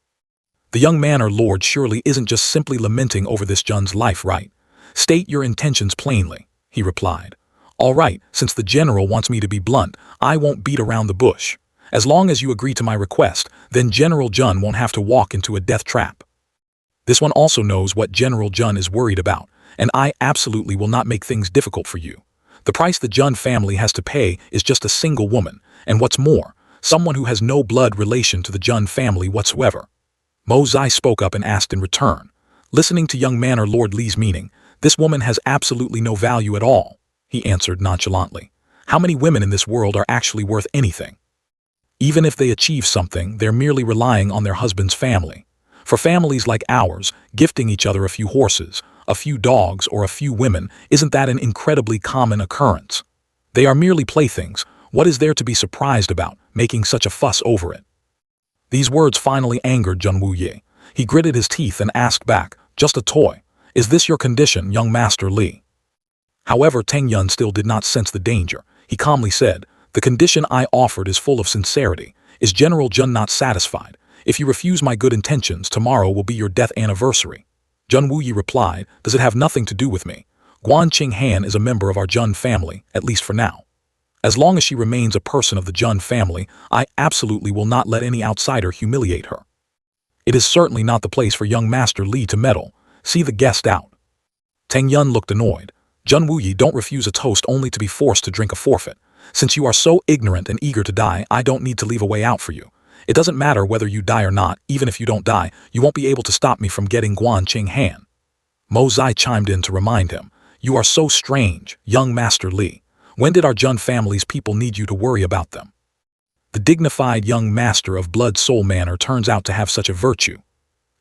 "The young man or lord surely isn't just simply lamenting over this Jun's life, right? State your intentions plainly," he replied. "All right, since the general wants me to be blunt, I won't beat around the bush. As long as you agree to my request, then General Jun won't have to walk into a death trap. This one also knows what General Jun is worried about, and I absolutely will not make things difficult for you. The price the Jun family has to pay is just a single woman, and what's more, someone who has no blood relation to the Jun family whatsoever." Mo Zai spoke up and asked in return, "Listening to young man or Lord Li's meaning, this woman has absolutely no value at all," he answered nonchalantly. "How many women in this world are actually worth anything? Even if they achieve something, they're merely relying on their husband's family. For families like ours, gifting each other a few horses, a few dogs, or a few women, isn't that an incredibly common occurrence? They are merely playthings. What is there to be surprised about, making such a fuss over it?" These words finally angered Jun Wuyi. He gritted his teeth and asked back, "Just a toy. Is this your condition, young Master Li?" However, Teng Yun still did not sense the danger. He calmly said, "The condition I offered is full of sincerity. Is General Jun not satisfied? If you refuse my good intentions, tomorrow will be your death anniversary." Jun Wuyi replied, "Does it have nothing to do with me? Guan Qinghan is a member of our Jun family, at least for now. As long as she remains a person of the Jun family, I absolutely will not let any outsider humiliate her. It is certainly not the place for young Master Li to meddle. See the guest out." Teng Yun looked annoyed. "Jun Wuyi, don't refuse a toast only to be forced to drink a forfeit. Since you are so ignorant and eager to die, I don't need to leave a way out for you. It doesn't matter whether you die or not. Even if you don't die, you won't be able to stop me from getting Guan Qinghan." Mo Zai chimed in to remind him, "You are so strange, young Master Li. When did our Jun family's people need you to worry about them?" The dignified young master of Blood Soul Manor turns out to have such a virtue.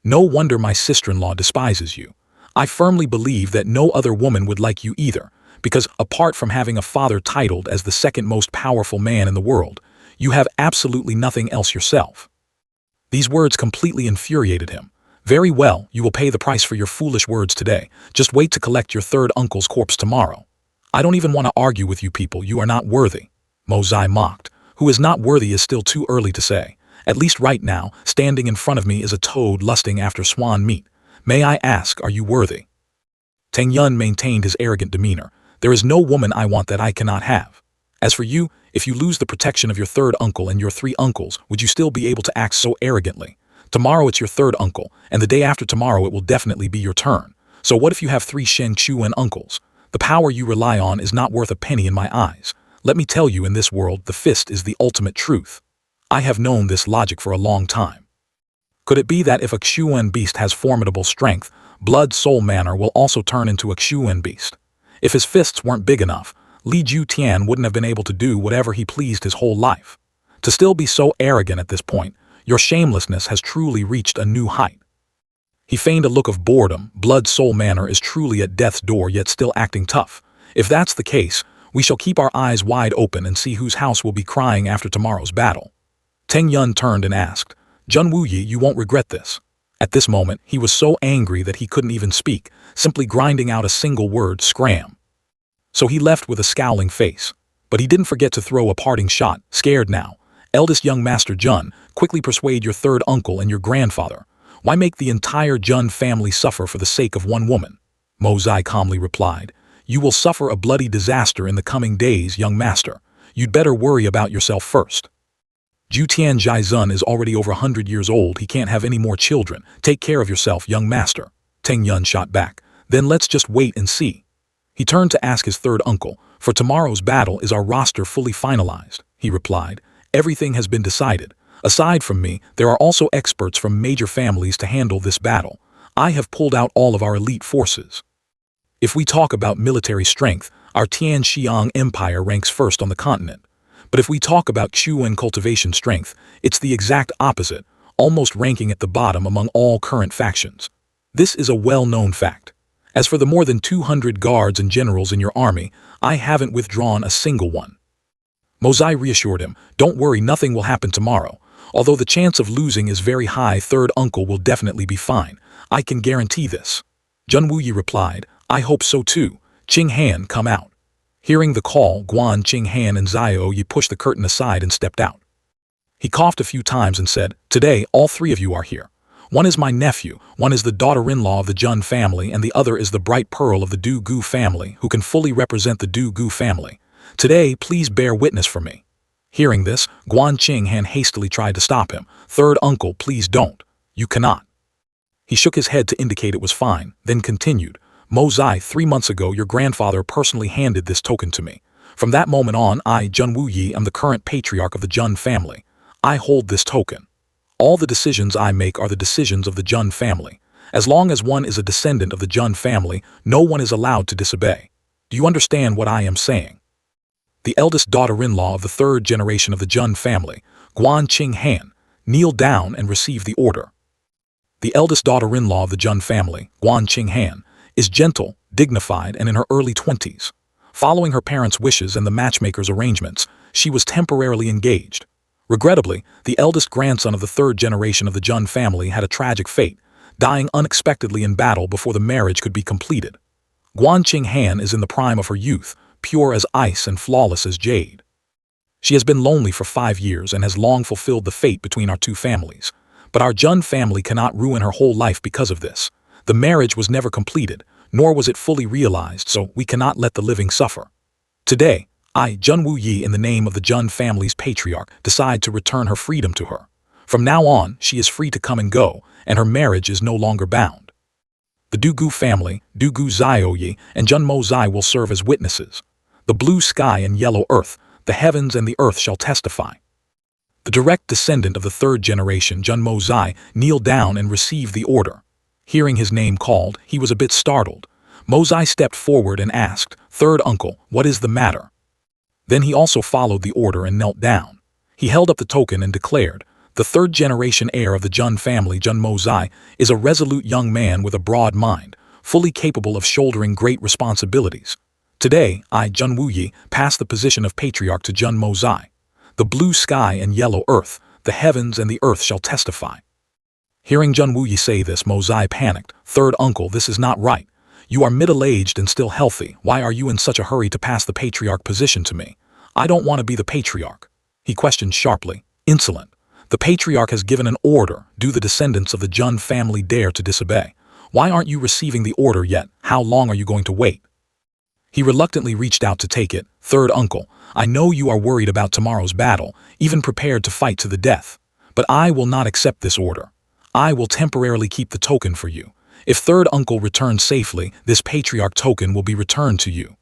"No wonder my sister-in-law despises you. I firmly believe that no other woman would like you either, because apart from having a father titled as the second most powerful man in the world, you have absolutely nothing else yourself." These words completely infuriated him. "Very well, you will pay the price for your foolish words today. Just wait to collect your third uncle's corpse tomorrow. I don't even want to argue with you people. You are not worthy." Mo Zai mocked. "Who is not worthy is still too early to say. At least right now, standing in front of me is a toad lusting after swan meat. May I ask, are you worthy?" Teng Yun maintained his arrogant demeanor. "There is no woman I want that I cannot have. As for you, if you lose the protection of your third uncle and your 3 uncles, would you still be able to act so arrogantly? Tomorrow it's your third uncle, and the day after tomorrow it will definitely be your turn. So what if you have 3 Shen Chuan uncles? The power you rely on is not worth a penny in my eyes. Let me tell you, in this world, the fist is the ultimate truth. I have known this logic for a long time. Could it be that if a Xuan beast has formidable strength, Blood Soul Manor will also turn into a Xuan beast? If his fists weren't big enough, Li Jutian wouldn't have been able to do whatever he pleased his whole life. To still be so arrogant at this point, your shamelessness has truly reached a new height." He feigned a look of boredom. Blood Soul Manor is truly at death's door yet still acting tough. If that's the case, we shall keep our eyes wide open and see whose house will be crying after tomorrow's battle. Teng Yun turned and asked, Jun Wuyi, you won't regret this. At this moment, he was so angry that he couldn't even speak, simply grinding out a single word, scram. So he left with a scowling face. But he didn't forget to throw a parting shot, scared now. Eldest young Master Jun, quickly persuade your third uncle and your grandfather. Why make the entire Jun family suffer for the sake of one woman? Mo Zai calmly replied, You will suffer a bloody disaster in the coming days, young master. You'd better worry about yourself first. Jutian Jaizun is already over 100 years old. He can't have any more children. Take care of yourself, young master. Teng Yun shot back. Then let's just wait and see. He turned to ask his third uncle, For tomorrow's battle, is our roster fully finalized? He replied, Everything has been decided. Aside from me, there are also experts from major families to handle this battle. I have pulled out all of our elite forces. If we talk about military strength, our Tianxiang Empire ranks first on the continent. But if we talk about Chuan cultivation strength, it's the exact opposite, almost ranking at the bottom among all current factions. This is a well-known fact. As for the more than 200 guards and generals in your army, I haven't withdrawn a single one. Mo Zai reassured him, Don't worry, nothing will happen tomorrow. Although the chance of losing is very high, third uncle will definitely be fine. I can guarantee this. Jun Wuyi replied, I hope so too. Qing Han, come out. Hearing the call, Guan Qing Han and Zio Yi pushed the curtain aside and stepped out. He coughed a few times and said, Today, all three of you are here. One is my nephew, one is the daughter-in-law of the Jun family, and the other is the bright pearl of the Du Gu family, who can fully represent the Du Gu family. Today, please bear witness for me. Hearing this, Guan Qing Han hastily tried to stop him. Third uncle, please don't. You cannot. He shook his head to indicate it was fine, then continued, Mo Zai, 3 months ago your grandfather personally handed this token to me. From that moment on, I, Jun Wuyi, am the current patriarch of the Jun family. I hold this token. All the decisions I make are the decisions of the Jun family. As long as one is a descendant of the Jun family, no one is allowed to disobey. Do you understand what I am saying? The eldest daughter-in-law of the third generation of the Jun family, Guan Qing Han, kneeled down and received the order. The eldest daughter-in-law of the Jun family, Guan Qing Han, is gentle, dignified, and in her early 20s. Following her parents' wishes and the matchmaker's arrangements, she was temporarily engaged. Regrettably, the eldest grandson of the third generation of the Jun family had a tragic fate, dying unexpectedly in battle before the marriage could be completed. Guan Qing Han is in the prime of her youth, pure as ice and flawless as jade. She has been lonely for 5 years and has long fulfilled the fate between our two families. But our Jun family cannot ruin her whole life because of this. The marriage was never completed, nor was it fully realized, so we cannot let the living suffer. Today, I, Jun Wuyi, in the name of the Jun family's patriarch, decide to return her freedom to her. From now on, she is free to come and go, and her marriage is no longer bound. The Du Gu family, Du Gu Zio Yi, and Jun Mo Zai will serve as witnesses. The blue sky and yellow earth, the heavens and the earth shall testify. The direct descendant of the third generation, Jun Mo Zai, kneeled down and received the order. Hearing his name called, he was a bit startled. Mo Zai stepped forward and asked, Third uncle, what is the matter? Then he also followed the order and knelt down. He held up the token and declared, The third generation heir of the Jun family, Jun Mo Zai, is a resolute young man with a broad mind, fully capable of shouldering great responsibilities. Today, I, Jun Wuyi, pass the position of patriarch to Jun Mo Zai. The blue sky and yellow earth, the heavens and the earth shall testify. Hearing Jun Wuyi say this, Mo Zai panicked. Third uncle, this is not right. You are middle-aged and still healthy. Why are you in such a hurry to pass the patriarch position to me? I don't want to be the patriarch. He questioned sharply. Insolent. The patriarch has given an order. Do the descendants of the Jun family dare to disobey? Why aren't you receiving the order yet? How long are you going to wait? He reluctantly reached out to take it. Third uncle, I know you are worried about tomorrow's battle, even prepared to fight to the death. But I will not accept this order. I will temporarily keep the token for you. If third uncle returns safely, this patriarch token will be returned to you.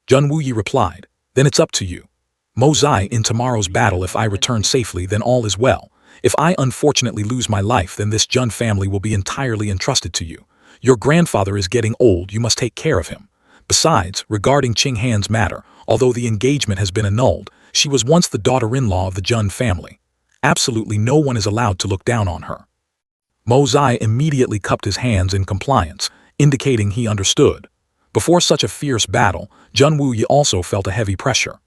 Jun Wuyi replied, Then it's up to you. Mo Zai, in tomorrow's battle, if I return safely, then all is well. If I unfortunately lose my life, then this Jun family will be entirely entrusted to you. Your grandfather is getting old, you must take care of him. Besides, regarding Qing Han's matter, although the engagement has been annulled, she was once the daughter-in-law of the Jun family. Absolutely no one is allowed to look down on her. Mo Zai immediately cupped his hands in compliance, indicating he understood. Before such a fierce battle, Jun Wuyi also felt a heavy pressure.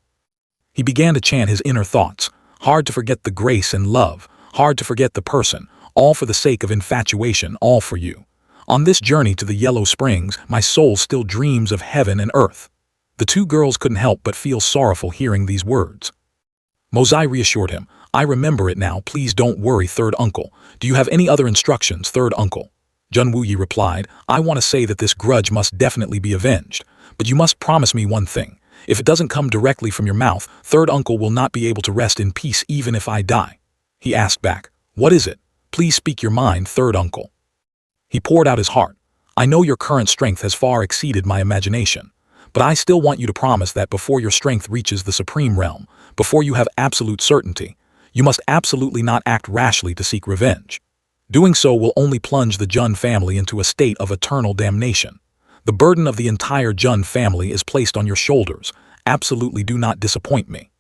He began to chant his inner thoughts, hard to forget the grace and love, hard to forget the person, all for the sake of infatuation, all for you. On this journey to the Yellow Springs, my soul still dreams of heaven and earth. The two girls couldn't help but feel sorrowful hearing these words. Mo Zai reassured him, I remember it now, please don't worry, third uncle. Do you have any other instructions, third uncle? Jun Wuyi replied, I want to say that this grudge must definitely be avenged, but you must promise me one thing. If it doesn't come directly from your mouth, third uncle will not be able to rest in peace even if I die. He asked back, what is it? Please speak your mind, third uncle. He poured out his heart. I know your current strength has far exceeded my imagination, but I still want you to promise that before your strength reaches the supreme realm, before you have absolute certainty, you must absolutely not act rashly to seek revenge. Doing so will only plunge the Jun family into a state of eternal damnation. The burden of the entire Jun family is placed on your shoulders. Absolutely do not disappoint me.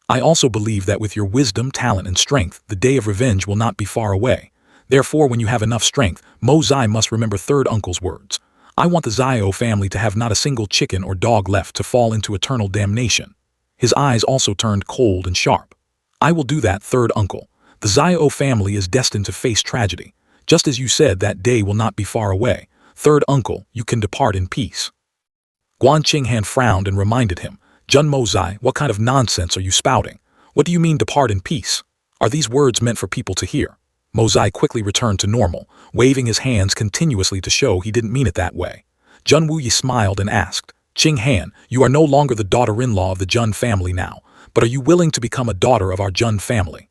I also believe that with your wisdom, talent, and strength, the day of revenge will not be far away. Therefore, when you have enough strength, Mo Zai must remember third uncle's words. I want the Zio family to have not a single chicken or dog left to fall into eternal damnation. His eyes also turned cold and sharp. I will do that, third uncle. The Zio family is destined to face tragedy. Just as you said, that day will not be far away. Third uncle, you can depart in peace. Guan Qinghan frowned and reminded him, Jun Mo Zai, what kind of nonsense are you spouting? What do you mean depart in peace? Are these words meant for people to hear? Mo Zai quickly returned to normal, waving his hands continuously to show he didn't mean it that way. Jun Wuyi smiled and asked, Qinghan, you are no longer the daughter-in-law of the Jun family now, but are you willing to become a daughter of our Jun family?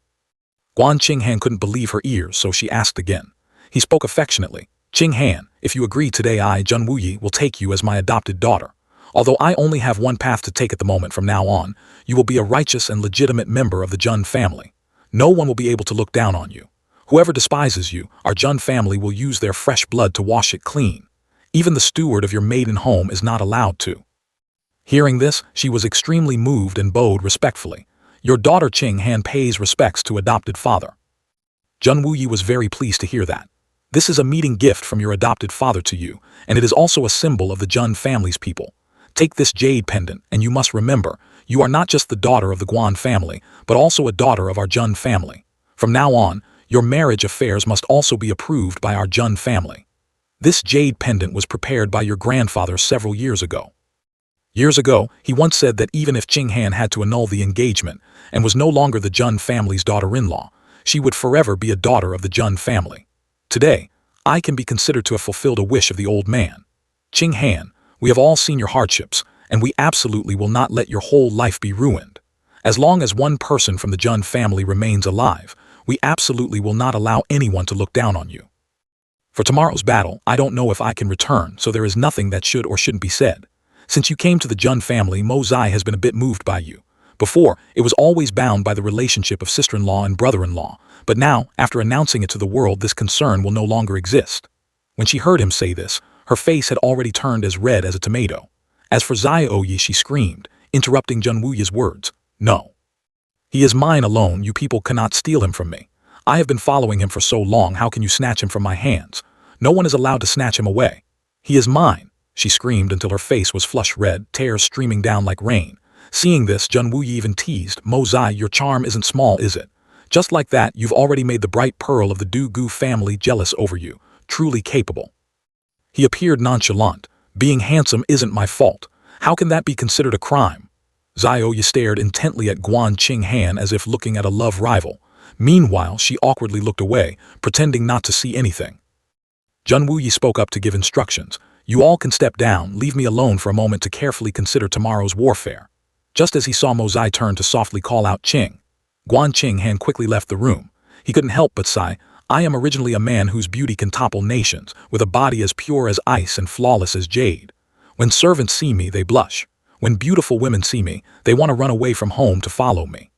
Guan Qinghan couldn't believe her ears, so she asked again. He spoke affectionately, Qinghan, if you agree today, I, Jun Wuyi, will take you as my adopted daughter. Although I only have one path to take at the moment from now on, you will be a righteous and legitimate member of the Jun family. No one will be able to look down on you. Whoever despises you, our Jun family will use their fresh blood to wash it clean. Even the steward of your maiden home is not allowed to. Hearing this, she was extremely moved and bowed respectfully. Your daughter Qinghan pays respects to adopted father. Jun Wuyi was very pleased to hear that. This is a meeting gift from your adopted father to you, and it is also a symbol of the Jun family's people. Take this jade pendant, and you must remember, you are not just the daughter of the Guan family, but also a daughter of our Jun family. From now on, your marriage affairs must also be approved by our Jun family. This jade pendant was prepared by your grandfather several years ago. Years ago, he once said that even if Qinghan had to annul the engagement and was no longer the Jun family's daughter-in-law, she would forever be a daughter of the Jun family. Today, I can be considered to have fulfilled a wish of the old man. Qinghan, we have all seen your hardships, and we absolutely will not let your whole life be ruined. As long as one person from the Jun family remains alive, we absolutely will not allow anyone to look down on you. For tomorrow's battle, I don't know if I can return, so there is nothing that should or shouldn't be said. Since you came to the Jun family, Mo Zai has been a bit moved by you. Before, it was always bound by the relationship of sister-in-law and brother-in-law, but now, after announcing it to the world, this concern will no longer exist. When she heard him say this, her face had already turned as red as a tomato. As for Zai Oyi, she screamed, interrupting Jun Wuyi's words, No. He is mine alone, you people cannot steal him from me. I have been following him for so long, how can you snatch him from my hands? No one is allowed to snatch him away. He is mine, she screamed until her face was flush red, tears streaming down like rain. Seeing this, Jun Wuyi even teased, Mo Zai, your charm isn't small, is it? Just like that, you've already made the bright pearl of the Du Gu family jealous over you, truly capable. He appeared nonchalant. Being handsome isn't my fault. How can that be considered a crime? Zai Oyi stared intently at Guan Qinghan as if looking at a love rival. Meanwhile, she awkwardly looked away, pretending not to see anything. Jun Wuyi spoke up to give instructions. You all can step down, leave me alone for a moment to carefully consider tomorrow's warfare. Just as he saw Mo Zai turn to softly call out Qing, Guan Qinghan quickly left the room. He couldn't help but sigh, I am originally a man whose beauty can topple nations, with a body as pure as ice and flawless as jade. When servants see me, they blush. When beautiful women see me, they want to run away from home to follow me.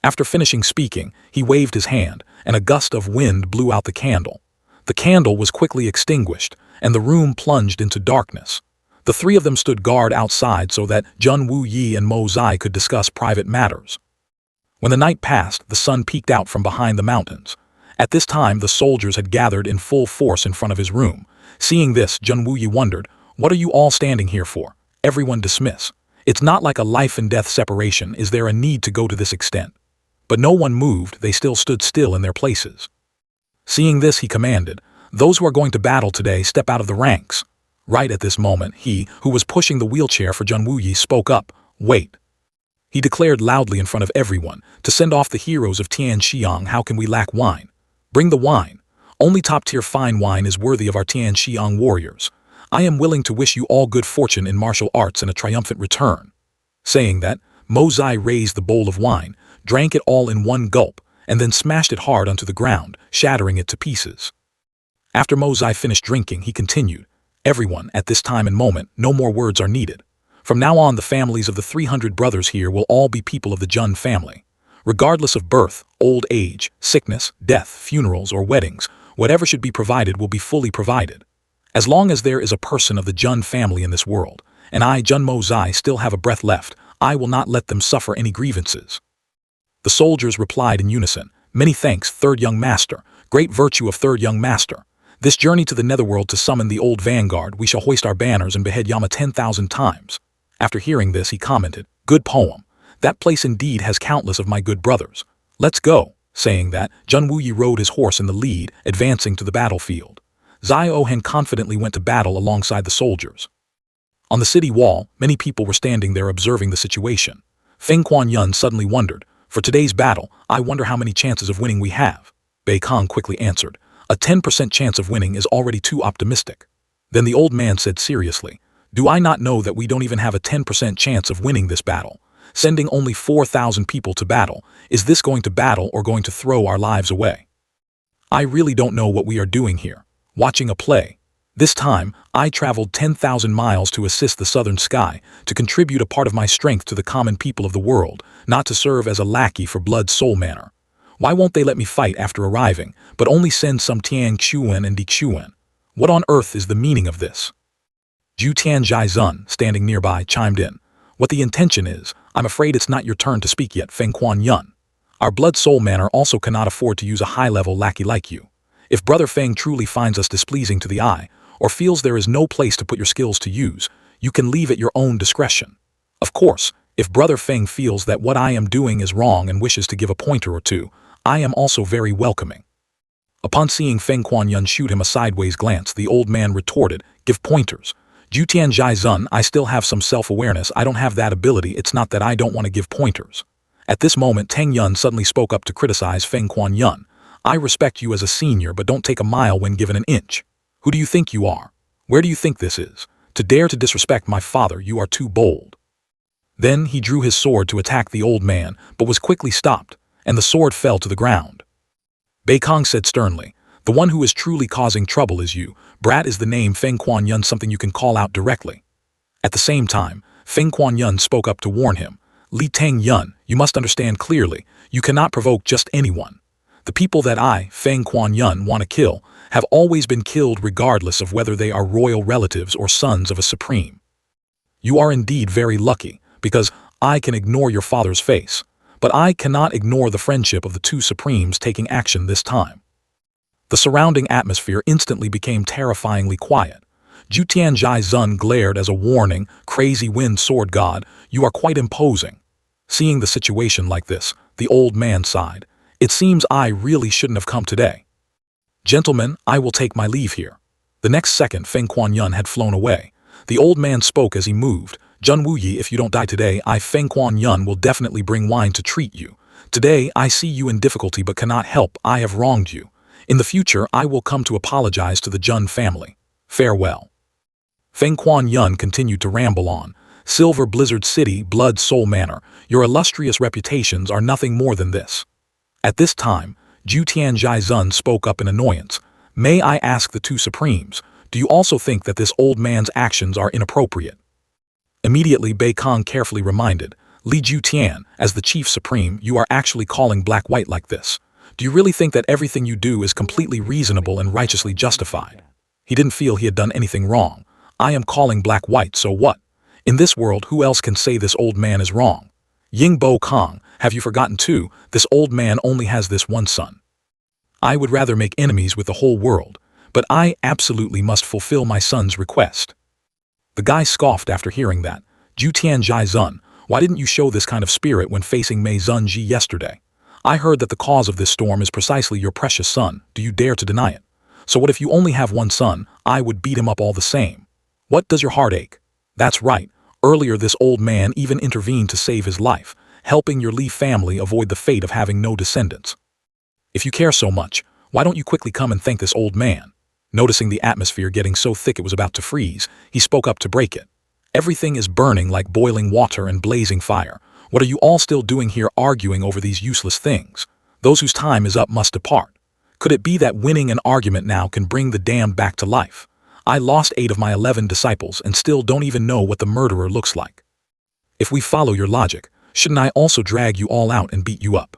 After finishing speaking, he waved his hand, and a gust of wind blew out the candle. The candle was quickly extinguished, and the room plunged into darkness. The three of them stood guard outside so that Jun Wuyi and Mo Zai could discuss private matters. When the night passed, the sun peeked out from behind the mountains. At this time, the soldiers had gathered in full force in front of his room. Seeing this, Zheng Wuyi wondered, "What are you all standing here for? Everyone dismiss. It's not like a life and death separation. Is there a need to go to this extent?" But no one moved. They still stood still in their places. Seeing this, he commanded, "Those who are going to battle today, step out of the ranks." Right at this moment, he, who was pushing the wheelchair for Zheng Wuyi, spoke up, "Wait." He declared loudly in front of everyone, "To send off the heroes of Tianxiang, how can we lack wine? Bring the wine. Only top-tier fine wine is worthy of our Tianxiang warriors. I am willing to wish you all good fortune in martial arts and a triumphant return." Saying that, Mo Zai raised the bowl of wine, drank it all in one gulp, and then smashed it hard onto the ground, shattering it to pieces. After Mo Zai finished drinking, he continued, "Everyone, at this time and moment, no more words are needed. From now on, the families of the 300 brothers here will all be people of the Jun family. Regardless of birth, old age, sickness, death, funerals, or weddings, whatever should be provided will be fully provided. As long as there is a person of the Jun family in this world, and I, Jun Mo Zai, still have a breath left, I will not let them suffer any grievances." The soldiers replied in unison, "Many thanks, third young master. Great virtue of third young master. This journey to the netherworld to summon the old vanguard, we shall hoist our banners and behead Yama 10,000 times." After hearing this, he commented, "Good poem. That place indeed has countless of my good brothers. Let's go." Saying that, Zheng Wuyi rode his horse in the lead, advancing to the battlefield. Zai Ohen confidently went to battle alongside the soldiers. On the city wall, many people were standing there observing the situation. Feng Kuan-yun suddenly wondered, "For today's battle, I wonder how many chances of winning we have." Bei Kong quickly answered, "A 10% chance of winning is already too optimistic." Then the old man said seriously, "Do I not know that we don't even have a 10% chance of winning this battle? Sending only 4,000 people to battle, is this going to battle or going to throw our lives away? I really don't know what we are doing here. Watching a play. This time, I traveled 10,000 miles to assist the southern sky, to contribute a part of my strength to the common people of the world, not to serve as a lackey for Blood Soul Manor. Why won't they let me fight after arriving, but only send some Tian Xuan and Di Xuan? What on earth is the meaning of this?" Zhu Tianzhizun, standing nearby, chimed in, "What the intention is, I'm afraid it's not your turn to speak yet, Feng Kuan-yun. Our Blood Soul Manor also cannot afford to use a high-level lackey like you. If Brother Feng truly finds us displeasing to the eye, or feels there is no place to put your skills to use, you can leave at your own discretion. Of course, if Brother Feng feels that what I am doing is wrong and wishes to give a pointer or two, I am also very welcoming." Upon seeing Feng Kuan-yun shoot him a sideways glance, the old man retorted, "Give pointers. Zhu Tianzhizun, I still have some self-awareness. I don't have that ability. It's not that I don't want to give pointers." At this moment, Tang Yun suddenly spoke up to criticize Feng Kuan-yun. "I respect you as a senior, but don't take a mile when given an inch. Who do you think you are? Where do you think this is? To dare to disrespect my father, you are too bold." Then he drew his sword to attack the old man, but was quickly stopped, and the sword fell to the ground. Bei Kong said sternly, "The one who is truly causing trouble is you. Brat is the name Feng Kuan-yun, something you can call out directly." At the same time, Feng Kuan-yun spoke up to warn him, "Li Teng-yun, you must understand clearly, you cannot provoke just anyone. The people that I, Feng Kuan-yun, want to kill, have always been killed regardless of whether they are royal relatives or sons of a supreme. You are indeed very lucky, because I can ignore your father's face, but I cannot ignore the friendship of the two supremes taking action this time." The surrounding atmosphere instantly became terrifyingly quiet. Zhu Tianzhizun glared as a warning, "Crazy Wind Sword God, you are quite imposing." Seeing the situation like this, the old man sighed, "It seems I really shouldn't have come today. Gentlemen, I will take my leave here." The next second, Feng Kuan-yun had flown away. The old man spoke as he moved, "Zheng Wuyi, if you don't die today, I, Feng Kuan-yun, will definitely bring wine to treat you. Today, I see you in difficulty but cannot help. I have wronged you. In the future, I will come to apologize to the Jun family. Farewell." Feng Kuan-yun continued to ramble on, "Silver Blizzard City, Blood Soul Manor, your illustrious reputations are nothing more than this." At this time, Zhu Tianzhizun spoke up in annoyance, "May I ask the two supremes, do you also think that this old man's actions are inappropriate?" Immediately, Bei Kong carefully reminded, "Li Zhu Tian, as the chief supreme, you are actually calling black-white like this. Do you really think that everything you do is completely reasonable and righteously justified?" He didn't feel he had done anything wrong. "I am calling black-white, so what? In this world, who else can say this old man is wrong? Ying Bo Kong, have you forgotten too, this old man only has this one son. I would rather make enemies with the whole world, but I absolutely must fulfill my son's request." The guy scoffed after hearing that. "Jutian Zhaizun, why didn't you show this kind of spirit when facing Mei Zunji yesterday? I heard that the cause of this storm is precisely your precious son. Do you dare to deny it? So what if you only have one son? I would beat him up all the same. What does your heart ache?" "That's right. Earlier this old man even intervened to save his life, helping your Li family avoid the fate of having no descendants. If you care so much, why don't you quickly come and thank this old man?" Noticing the atmosphere getting so thick it was about to freeze, he spoke up to break it. "Everything is burning like boiling water and blazing fire. What are you all still doing here arguing over these useless things? Those whose time is up must depart. Could it be that winning an argument now can bring the damned back to life? I lost 8 of my 11 disciples and still don't even know what the murderer looks like. If we follow your logic, shouldn't I also drag you all out and beat you up?"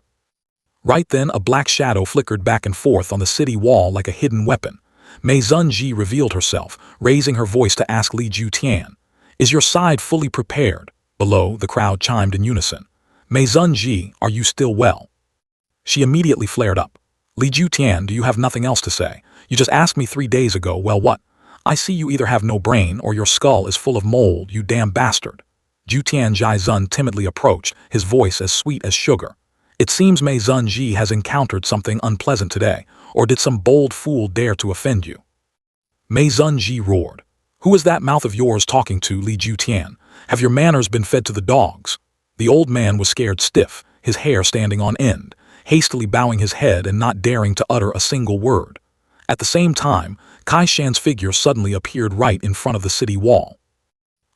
Right then a black shadow flickered back and forth on the city wall like a hidden weapon. Mei Zunji revealed herself, raising her voice to ask Li Jutian, "Is your side fully prepared?" Below, the crowd chimed in unison. "Mei Zunji, are you still well?" She immediately flared up. "Li Jutian, do you have nothing else to say? You just asked me 3 days ago, well what? I see you either have no brain or your skull is full of mold, you damn bastard." Jutian Zhaizun timidly approached, his voice as sweet as sugar. "It seems Mei Zunji has encountered something unpleasant today, or did some bold fool dare to offend you?" Mei Zunji roared. "Who is that mouth of yours talking to, Li Jutian? Have your manners been fed to the dogs?" The old man was scared stiff, his hair standing on end, hastily bowing his head and not daring to utter a single word. At the same time, Kai Shan's figure suddenly appeared right in front of the city wall.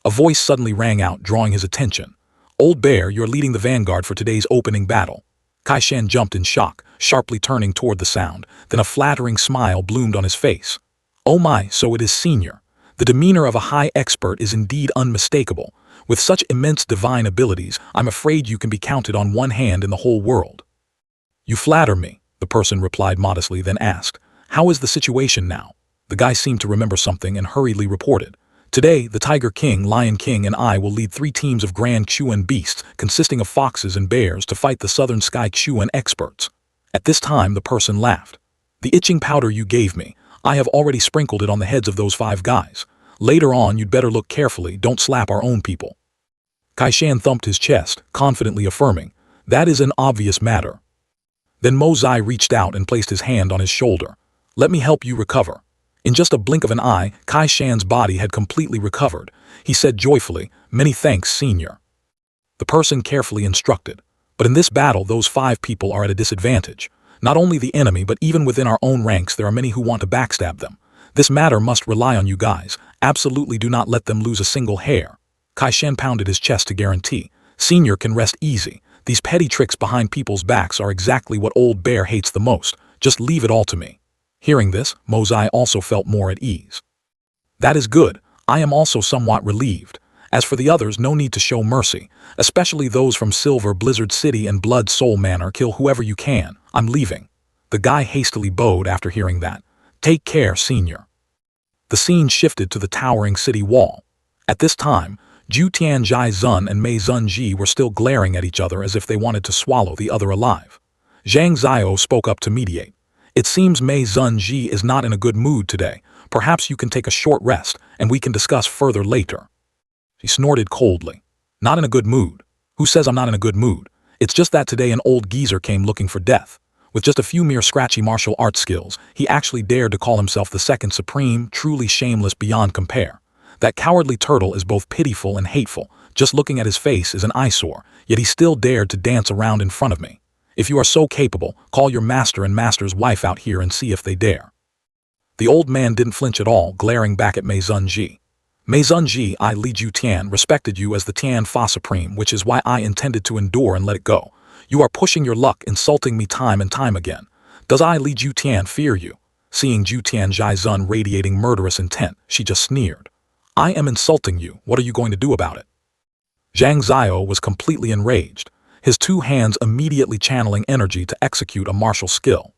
A voice suddenly rang out, drawing his attention. "Old Bear, you're leading the vanguard for today's opening battle." Kai Shan jumped in shock, sharply turning toward the sound, then a flattering smile bloomed on his face. "Oh my, so it is Senior. The demeanor of a high expert is indeed unmistakable. With such immense divine abilities, I'm afraid you can be counted on one hand in the whole world." "You flatter me," the person replied modestly, then asked, "How is the situation now?" The guy seemed to remember something and hurriedly reported, "Today, the Tiger King, Lion King, and I will lead 3 teams of Grand Chuan beasts consisting of foxes and bears to fight the Southern Sky Chuan experts." At this time, the person laughed. "The itching powder you gave me, I have already sprinkled it on the heads of those 5 guys. Later on, you'd better look carefully, don't slap our own people." Kai Shan thumped his chest, confidently affirming, "That is an obvious matter." Then Mo Zai reached out and placed his hand on his shoulder. "Let me help you recover." In just a blink of an eye, Kai Shan's body had completely recovered. He said joyfully, "Many thanks, Senior." The person carefully instructed, "But in this battle, those 5 people are at a disadvantage. Not only the enemy, but even within our own ranks, there are many who want to backstab them. This matter must rely on you guys. Absolutely do not let them lose a single hair." Kai Shan pounded his chest to guarantee, "Senior can rest easy. These petty tricks behind people's backs are exactly what Old Bear hates the most. Just leave it all to me." Hearing this, Mo Zai also felt more at ease. "That is good. I am also somewhat relieved. As for the others, no need to show mercy, especially those from Silver Blizzard City and Blood Soul Manor. Kill whoever you can. I'm leaving." The guy hastily bowed after hearing that. "Take care, Senior." The scene shifted to the towering city wall. At this time, Jutian Zhaizun and Mei Zunji were still glaring at each other as if they wanted to swallow the other alive. Zhang Xiao spoke up to mediate. "It seems Mei Zunji is not in a good mood today. Perhaps you can take a short rest, and we can discuss further later." She snorted coldly. "Not in a good mood? Who says I'm not in a good mood? It's just that today an old geezer came looking for death. With just a few mere scratchy martial arts skills, he actually dared to call himself the second supreme, truly shameless beyond compare. That cowardly turtle is both pitiful and hateful. Just looking at his face is an eyesore, yet he still dared to dance around in front of me. If you are so capable, call your master and master's wife out here and see if they dare." The old man didn't flinch at all, glaring back at Mei Zunji. "Mei Zunji, I, Li Jutian, respected you as the Tian Fa Supreme, which is why I intended to endure and let it go. You are pushing your luck, insulting me time and time again. Does I, Li Jutian, fear you?" Seeing Jutian Zhaizun radiating murderous intent, she just sneered. "I am insulting you. What are you going to do about it?" Zhang Xiao was completely enraged, his 2 hands immediately channeling energy to execute a martial skill.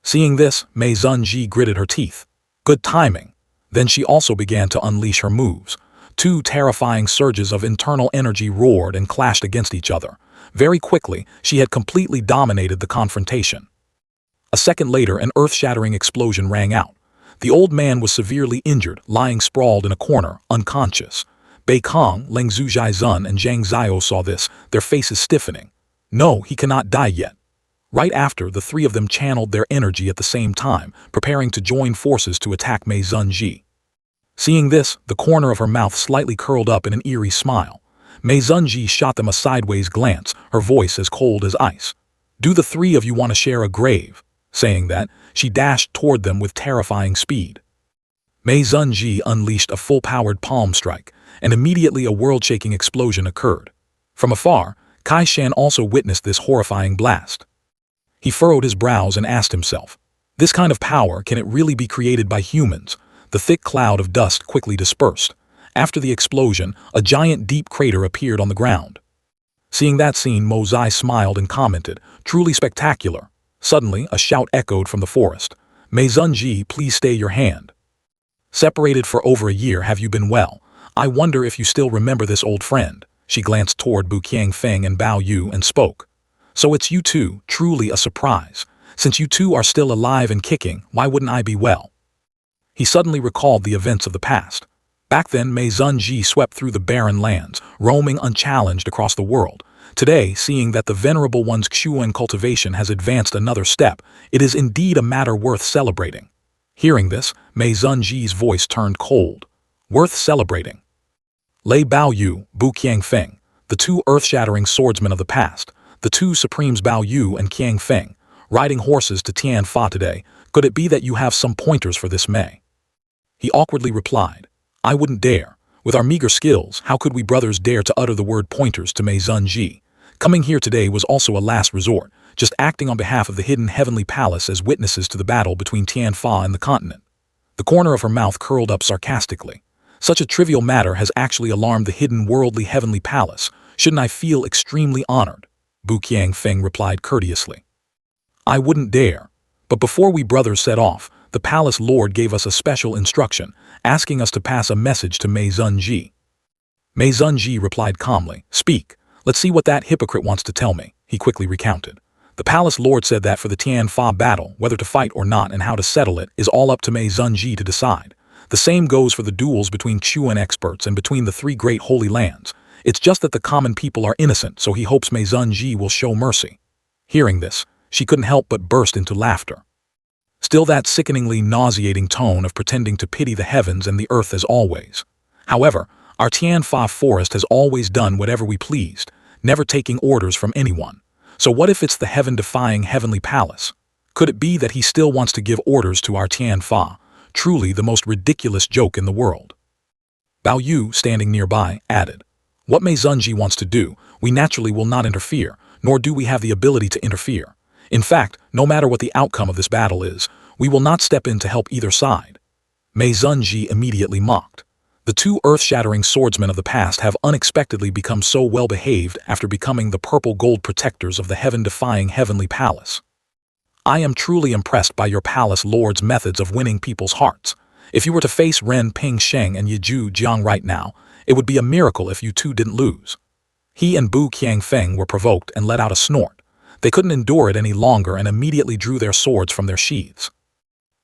Seeing this, Mei Zunji gritted her teeth. Good timing. Then she also began to unleash her moves. 2 terrifying surges of internal energy roared and clashed against each other. Very quickly, she had completely dominated the confrontation. A second later, an earth-shattering explosion rang out. The old man was severely injured, lying sprawled in a corner, unconscious. Bei Kong, Leng Zhujiazun, and Zhang Xiao saw this, their faces stiffening. No, he cannot die yet. Right after, the three of them channeled their energy at the same time, preparing to join forces to attack Mei Zunji. Seeing this, the corner of her mouth slightly curled up in an eerie smile. Mei Zunji shot them a sideways glance, her voice as cold as ice. Do the three of you want to share a grave? Saying that, she dashed toward them with terrifying speed. Mei Zunji unleashed a full-powered palm strike, and immediately a world-shaking explosion occurred. From afar, Kai Shan also witnessed this horrifying blast. He furrowed his brows and asked himself, this kind of power, can it really be created by humans? The thick cloud of dust quickly dispersed. After the explosion, a giant deep crater appeared on the ground. Seeing that scene, Mo Zai smiled and commented, truly spectacular. Suddenly, a shout echoed from the forest. Mei Zunji, please stay your hand. Separated for over a year, have you been well? I wonder if you still remember this old friend. She glanced toward Bu Qiangfeng and Bao Yu and spoke. So it's you two, truly a surprise. Since you two are still alive and kicking, why wouldn't I be well? He suddenly recalled the events of the past. Back then, Mei Zunji swept through the barren lands, roaming unchallenged across the world. Today, seeing that the Venerable One's Xuan cultivation has advanced another step, it is indeed a matter worth celebrating. Hearing this, Mei Zunji's voice turned cold. Worth celebrating. Lei Bao Yu, Bu Qiangfeng, the two earth-shattering swordsmen of the past, the two supremes Bao Yu and Qiangfeng, riding horses to Tianfa today, could it be that you have some pointers for this Mei? He awkwardly replied, I wouldn't dare. With our meager skills, how could we brothers dare to utter the word pointers to Mei Zunji? Coming here today was also a last resort, just acting on behalf of the hidden heavenly palace as witnesses to the battle between Tianfa and the continent. The corner of her mouth curled up sarcastically. Such a trivial matter has actually alarmed the hidden worldly heavenly palace. Shouldn't I feel extremely honored? Bu Qiangfeng replied courteously. I wouldn't dare. But before we brothers set off, the palace lord gave us a special instruction, asking us to pass a message to Mei Zunji. Mei Zunji replied calmly, Speak, let's see what that hypocrite wants to tell me, he quickly recounted. The palace lord said that for the Tianfa battle, whether to fight or not and how to settle it is all up to Mei Zunji to decide. The same goes for the duels between Xuan experts and between the three great holy lands. It's just that the common people are innocent, so he hopes Mei Zunji will show mercy. Hearing this, she couldn't help but burst into laughter. Still that sickeningly nauseating tone of pretending to pity the heavens and the earth as always. However, our Tianfa forest has always done whatever we pleased, never taking orders from anyone. So what if it's the heaven-defying heavenly palace? Could it be that he still wants to give orders to our Tianfa? Truly the most ridiculous joke in the world. Bao Yu, standing nearby, added, What Mei Zunji wants to do, we naturally will not interfere, nor do we have the ability to interfere. In fact, no matter what the outcome of this battle is, we will not step in to help either side. Mei Zunji immediately mocked. The two earth-shattering swordsmen of the past have unexpectedly become so well-behaved after becoming the purple-gold protectors of the heaven-defying heavenly palace. I am truly impressed by your palace lord's methods of winning people's hearts. If you were to face Ren Ping Sheng and Yizhu Jiang right now, it would be a miracle if you two didn't lose. He and Bu Qiangfeng were provoked and let out a snort. They couldn't endure it any longer and immediately drew their swords from their sheaths.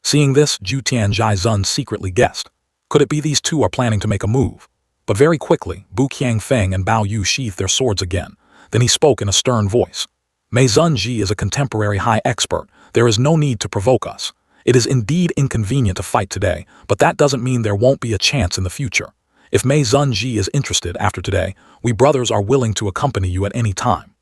Seeing this, Zhu Tianzhizun secretly guessed. Could it be these two are planning to make a move? But very quickly, Bu Qiangfeng and Bao Yu sheathed their swords again. Then he spoke in a stern voice. Mei Zunji is a contemporary high expert. There is no need to provoke us. It is indeed inconvenient to fight today, but that doesn't mean there won't be a chance in the future. If Mei Zunji is interested after today, we brothers are willing to accompany you at any time.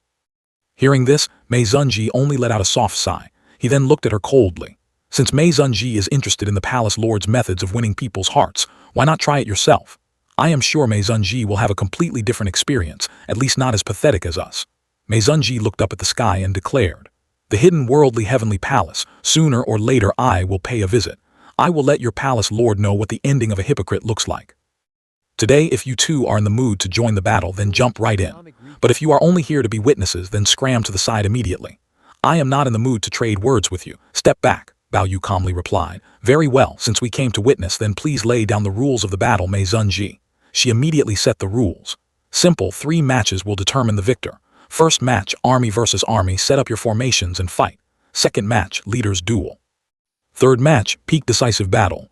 Hearing this, Mei Zunji only let out a soft sigh. He then looked at her coldly. Since Mei Zunji is interested in the palace lord's methods of winning people's hearts, why not try it yourself? I am sure Mei Zunji will have a completely different experience, at least not as pathetic as us. Mei Zunji looked up at the sky and declared, The hidden worldly heavenly palace, sooner or later I will pay a visit. I will let your palace lord know what the ending of a hypocrite looks like. Today, if you two are in the mood to join the battle, then jump right in. But if you are only here to be witnesses, then scram to the side immediately. I am not in the mood to trade words with you. Step back, Bao Yu calmly replied. Very well, since we came to witness, then please lay down the rules of the battle, Mei Zunji. She immediately set the rules. Simple, 3 matches will determine the victor. First match, army versus army, set up your formations and fight. Second match, Leaders Duel. Third match, Peak Decisive Battle.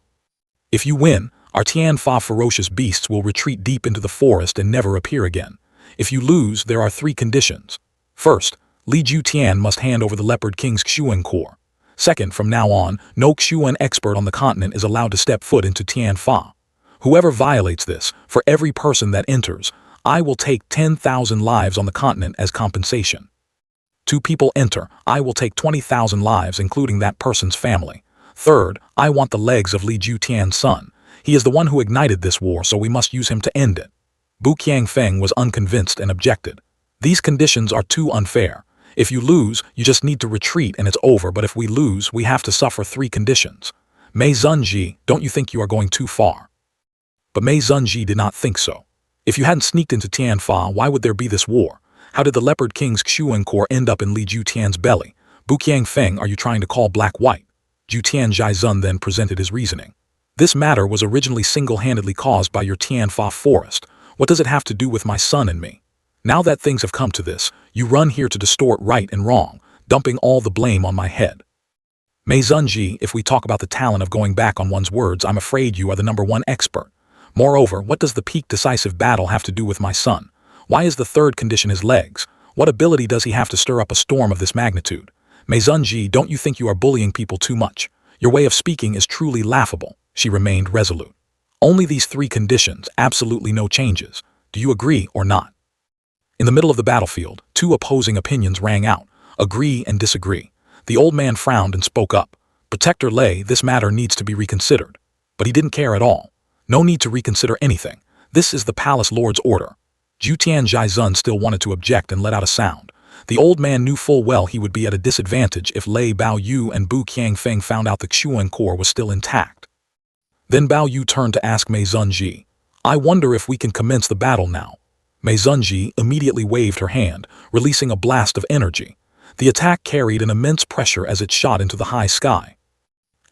If you win, our Tianfa ferocious beasts will retreat deep into the forest and never appear again. If you lose, there are 3 conditions. First, Li Ju Tian must hand over the Leopard King's Xuan core. Second, from now on, no Xuan expert on the continent is allowed to step foot into Tianfa. Whoever violates this, for every person that enters, I will take 10,000 lives on the continent as compensation. 2 people enter, I will take 20,000 lives including that person's family. Third, I want the legs of Li Ju Tian's son. He is the one who ignited this war, so we must use him to end it. Bu Qiangfeng was unconvinced and objected. These conditions are too unfair. If you lose, you just need to retreat and it's over, but if we lose, we have to suffer 3 conditions. Mei Zunji, don't you think you are going too far? But Mei Zunji did not think so. If you hadn't sneaked into Tianfa, why would there be this war? How did the Leopard King's Xuan core end up in Li Ju Tian's belly? Bu Qiangfeng, are you trying to call black white? Ju Tian Zhaizun then presented his reasoning. This matter was originally single-handedly caused by your Tianfa forest. What does it have to do with my son and me? Now that things have come to this, you run here to distort right and wrong, dumping all the blame on my head. Mei Zunji, if we talk about the talent of going back on one's words, I'm afraid you are the #1 expert. Moreover, what does the peak decisive battle have to do with my son? Why is the 3rd condition his legs? What ability does he have to stir up a storm of this magnitude? Mei Zunji, don't you think you are bullying people too much? Your way of speaking is truly laughable. She remained resolute. Only these 3 conditions, absolutely no changes. Do you agree or not? In the middle of the battlefield, 2 opposing opinions rang out, agree and disagree. The old man frowned and spoke up. Protector Lei, this matter needs to be reconsidered. But he didn't care at all. No need to reconsider anything. This is the palace lord's order. Ju Tian Zhaizun still wanted to object and let out a sound. The old man knew full well he would be at a disadvantage if Lei Baoyu and Bu Qiangfeng found out the Xuan core was still intact. Then Baoyu turned to ask Mei Zunji, I wonder if we can commence the battle now. Mei Zunji immediately waved her hand, releasing a blast of energy. The attack carried an immense pressure as it shot into the high sky.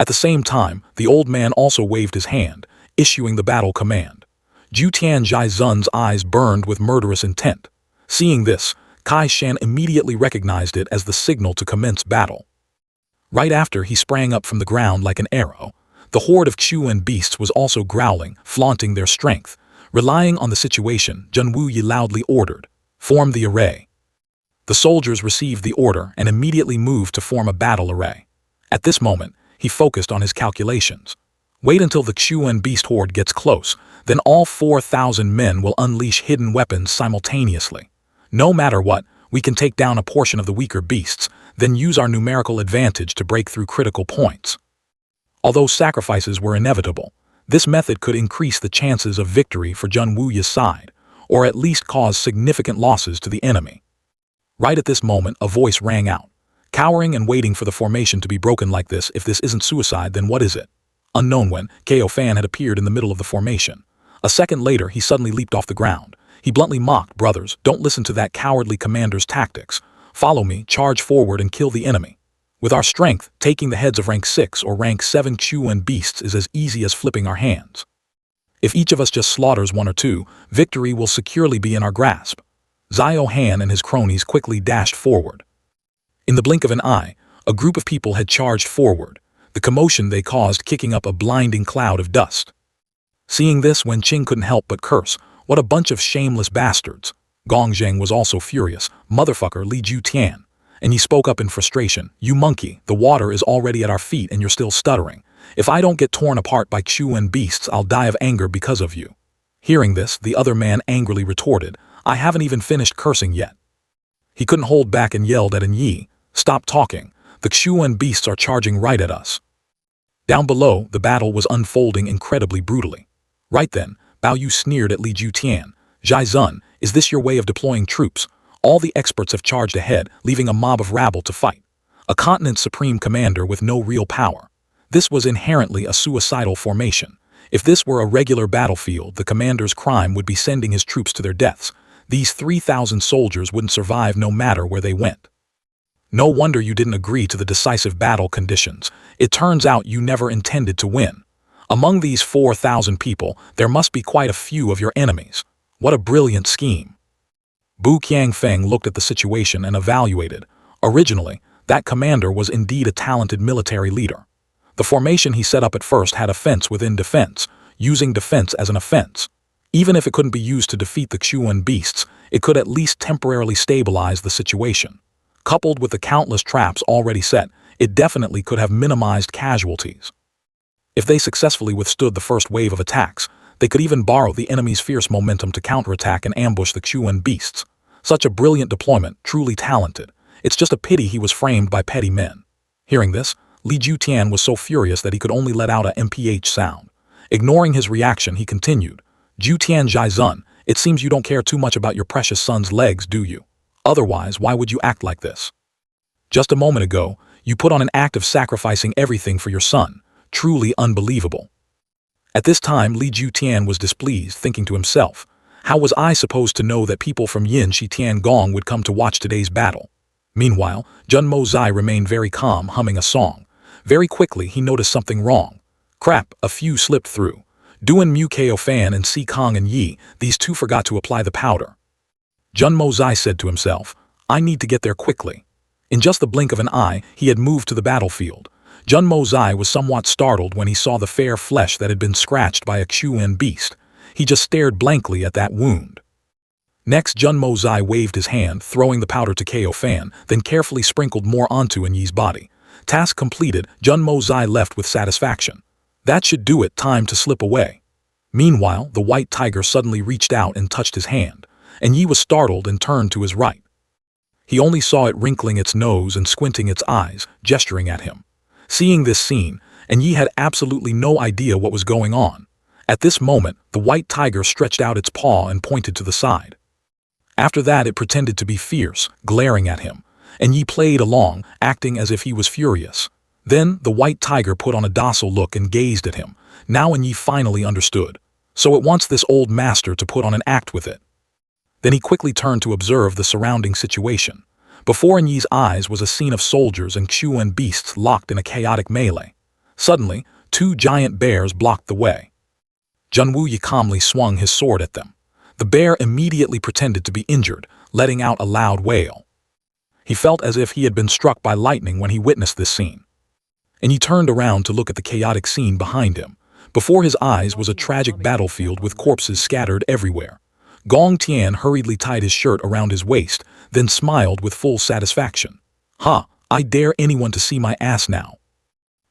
At the same time, the old man also waved his hand, issuing the battle command. Ju Tian Zhaizun's eyes burned with murderous intent. Seeing this, Kai Shan immediately recognized it as the signal to commence battle. Right after, he sprang up from the ground like an arrow. The horde of Xuan beasts was also growling, flaunting their strength. Relying on the situation, Zhen Wuyi loudly ordered, form the array. The soldiers received the order and immediately moved to form a battle array. At this moment, he focused on his calculations. Wait until the Xuan beast horde gets close, then all 4,000 men will unleash hidden weapons simultaneously. No matter what, we can take down a portion of the weaker beasts, then use our numerical advantage to break through critical points. Although sacrifices were inevitable, this method could increase the chances of victory for Zhen Wuyi's side, or at least cause significant losses to the enemy. Right at this moment, a voice rang out. Cowering and waiting for the formation to be broken like this, if this isn't suicide, then what is it? Unknown when, Ko Fan had appeared in the middle of the formation. A second later, he suddenly leaped off the ground. He bluntly mocked, brothers, don't listen to that cowardly commander's tactics. Follow me, charge forward and kill the enemy. With our strength, taking the heads of rank 6 or rank 7 Xuan beasts is as easy as flipping our hands. If each of us just slaughters 1 or 2, victory will securely be in our grasp. Zhao Han and his cronies quickly dashed forward. In the blink of an eye, a group of people had charged forward, the commotion they caused kicking up a blinding cloud of dust. Seeing this, Wen Qing couldn't help but curse, what a bunch of shameless bastards. Gong Zheng was also furious, motherfucker Li Ju Tian. And he spoke up in frustration, you monkey, the water is already at our feet and you're still stuttering. If I don't get torn apart by Xuan beasts, I'll die of anger because of you. Hearing this, the other man angrily retorted, I haven't even finished cursing yet. He couldn't hold back and yelled at An Yi, stop talking, the Xuan beasts are charging right at us. Down below, the battle was unfolding incredibly brutally. Right then, Baoyu sneered at Li Ju Tian, Zhaizun, is this your way of deploying troops? All the experts have charged ahead, leaving a mob of rabble to fight. A continent's supreme commander with no real power. This was inherently a suicidal formation. If this were a regular battlefield, the commander's crime would be sending his troops to their deaths. These 3,000 soldiers wouldn't survive no matter where they went. No wonder you didn't agree to the decisive battle conditions. It turns out you never intended to win. Among these 4,000 people, there must be quite a few of your enemies. What a brilliant scheme. Bu Qiangfeng looked at the situation and evaluated. Originally, That commander was indeed a talented military leader. The formation he set up at first had offense within defense, using defense as an offense. Even if it couldn't be used to defeat the Xuan beasts, it could at least temporarily stabilize the situation. Coupled with the countless traps already set, it definitely could have minimized casualties. If they successfully withstood the first wave of attacks, they could even borrow the enemy's fierce momentum to counterattack and ambush the Xuan beasts. Such a brilliant deployment, truly talented. It's just a pity he was framed by petty men. Hearing this, Li Jutian was so furious that he could only let out a mph sound. Ignoring his reaction, he continued, Jutian Zhaizun, it seems you don't care too much about your precious son's legs, do you? Otherwise, why would you act like this? Just a moment ago, you put on an act of sacrificing everything for your son. Truly unbelievable. At this time, Li Jutian was displeased, thinking to himself, how was I supposed to know that people from Yin Shi Tiangong would come to watch today's battle? Meanwhile, Zhen Mozai remained very calm, humming a song. Very quickly, he noticed something wrong. Crap, a few slipped through. Duan Mu Ko Fan and Si Kong and Yi, these two forgot to apply the powder. Zhen Mozai said to himself, I need to get there quickly. In just the blink of an eye, he had moved to the battlefield. Zhen Mozai was somewhat startled when he saw the fair flesh that had been scratched by a Xuan beast. He just stared blankly at that wound. Next, Zhen Mozai waved his hand, throwing the powder to Ko Fan, then carefully sprinkled more onto Yi's body. Task completed, Zhen Mozai left with satisfaction. That should do it, time to slip away. Meanwhile, the white tiger suddenly reached out and touched his hand, and Yi was startled and turned to his right. He only saw it wrinkling its nose and squinting its eyes, gesturing at him. Seeing this scene, and Yi had absolutely no idea what was going on. At this moment, the white tiger stretched out its paw and pointed to the side. After that, it pretended to be fierce, glaring at him, and Yi played along, acting as if he was furious. Then, the white tiger put on a docile look and gazed at him. Now Yi finally understood. So it wants this old master to put on an act with it. Then he quickly turned to observe the surrounding situation. Before Yi's eyes was a scene of soldiers and Xuan beasts locked in a chaotic melee. Suddenly, two giant bears blocked the way. Zhen Wuyi calmly swung his sword at them. The bear immediately pretended to be injured, letting out a loud wail. He felt as if he had been struck by lightning when he witnessed this scene. And he turned around to look at the chaotic scene behind him. Before his eyes was a tragic battlefield with corpses scattered everywhere. Gong Tian hurriedly tied his shirt around his waist, then smiled with full satisfaction. Ha, I dare anyone to see my ass now.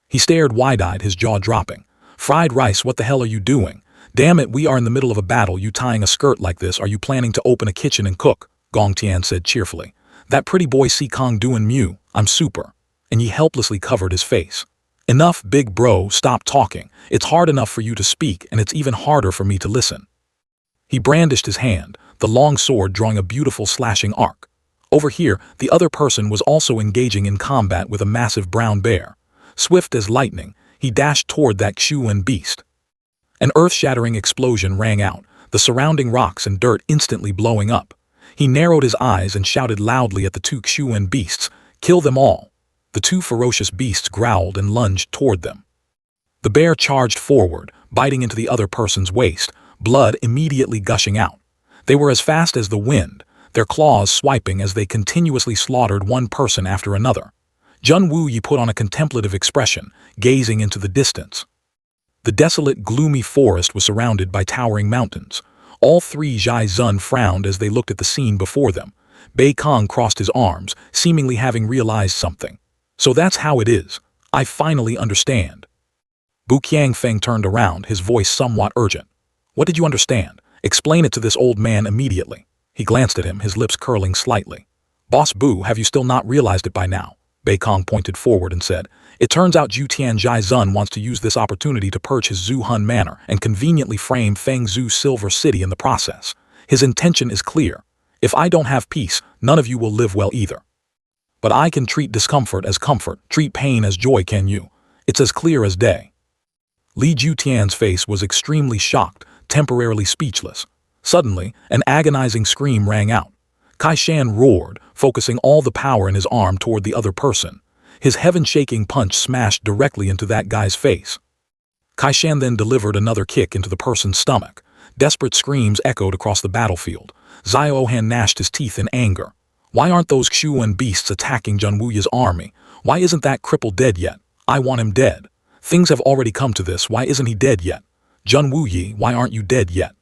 He stared wide-eyed, his jaw dropping. Fried rice, what the hell are you doing? Damn it, we are in the middle of a battle, you tying a skirt like this, are you planning to open a kitchen and cook? Gong Tian said cheerfully. That pretty boy Si Kong Duan Mu, I'm super. And he helplessly covered his face. Enough, big bro, stop talking. It's hard enough for you to speak, and it's even harder for me to listen. He brandished his hand, the long sword drawing a beautiful slashing arc. Over here, the other person was also engaging in combat with a massive brown bear. Swift as lightning, he dashed toward that Xuan beast. An earth-shattering explosion rang out, the surrounding rocks and dirt instantly blowing up. He narrowed his eyes and shouted loudly at the two Xuan beasts, "Kill them all!" The two ferocious beasts growled and lunged toward them. The bear charged forward, biting into the other person's waist, blood immediately gushing out. They were as fast as the wind, their claws swiping as they continuously slaughtered one person after another. Zhen Wuyi put on a contemplative expression, gazing into the distance. The desolate, gloomy forest was surrounded by towering mountains. All three Zhaizun frowned as they looked at the scene before them. Bei Kong crossed his arms, seemingly having realized something. So that's how it is. I finally understand. Bu Qiangfeng turned around, his voice somewhat urgent. What did you understand? Explain it to this old man immediately. He glanced at him, his lips curling slightly. Boss Bu, have you still not realized it by now? Bei Kong pointed forward and said, It turns out Jutian Zhaizun wants to use this opportunity to purge his Zhu Hun manor and conveniently frame Feng Zhu Silver City in the process. His intention is clear. If I don't have peace, none of you will live well either. But I can treat discomfort as comfort, treat pain as joy, can you? It's as clear as day. Li Jutian's face was extremely shocked, temporarily speechless. Suddenly, an agonizing scream rang out. Kai Shan roared, focusing all the power in his arm toward the other person. His heaven-shaking punch smashed directly into that guy's face. Kai Shan then delivered another kick into the person's stomach. Desperate screams echoed across the battlefield. Xiao Han gnashed his teeth in anger. Why aren't those Xuan beasts attacking Junwuya's army? Why isn't that cripple dead yet? I want him dead. Things have already come to this, why isn't he dead yet? Junwuyi, why aren't you dead yet?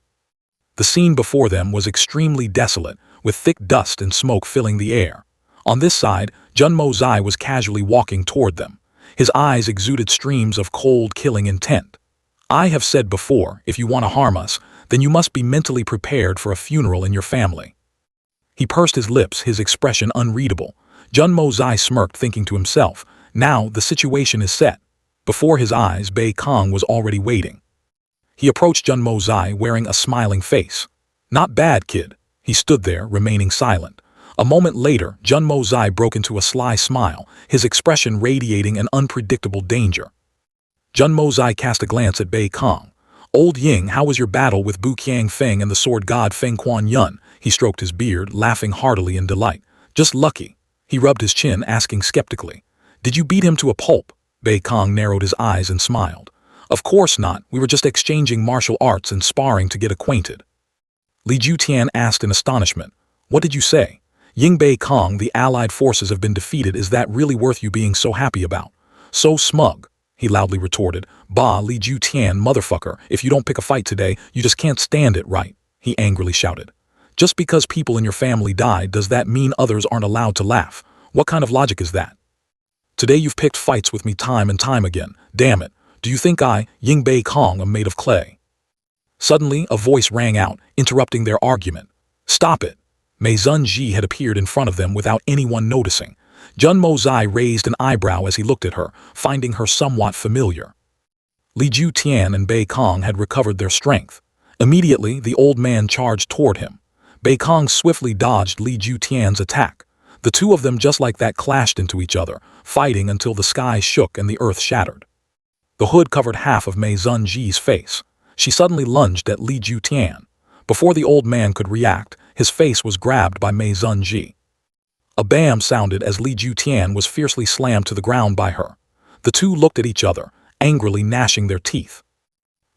The scene before them was extremely desolate, with thick dust and smoke filling the air. On this side, Junmo Zai was casually walking toward them. His eyes exuded streams of cold, killing intent. I have said before, if you want to harm us, then you must be mentally prepared for a funeral in your family. He pursed his lips, his expression unreadable. Junmo Zai smirked, thinking to himself, now the situation is set. Before his eyes, Bei Kong was already waiting. He approached Junmo Zai wearing a smiling face. Not bad, kid. He stood there, remaining silent. A moment later, Junmo Zai broke into a sly smile, his expression radiating an unpredictable danger. Junmo Zai cast a glance at Bei Kong. Old Ying, how was your battle with Bu Qiang Feng and the sword god Feng Quan Yun? He stroked his beard, laughing heartily in delight. Just lucky. He rubbed his chin, asking skeptically. Did you beat him to a pulp? Bei Kong narrowed his eyes and smiled. Of course not, we were just exchanging martial arts and sparring to get acquainted. Li Jutian asked in astonishment. What did you say? Ying Bei Kong, the allied forces have been defeated, is that really worth you being so happy about? So smug, he loudly retorted. Bah, Li Jutian, motherfucker, if you don't pick a fight today, you just can't stand it, right? He angrily shouted. Just because people in your family died, does that mean others aren't allowed to laugh? What kind of logic is that? Today you've picked fights with me time and time again, damn it. Do you think I, Ying Bei Kong, am made of clay? Suddenly, a voice rang out, interrupting their argument. Stop it! Mei Zunji had appeared in front of them without anyone noticing. Junmo Zai raised an eyebrow as he looked at her, finding her somewhat familiar. Li Jutian and Bei Kong had recovered their strength. Immediately, the old man charged toward him. Bei Kong swiftly dodged Li Jutian's attack. The two of them just like that clashed into each other, fighting until the sky shook and the earth shattered. The hood covered half of Mei Zunji's face. She suddenly lunged at Li Jutian. Before the old man could react, his face was grabbed by Mei Zunji. A bam sounded as Li Jutian was fiercely slammed to the ground by her. The two looked at each other, angrily gnashing their teeth.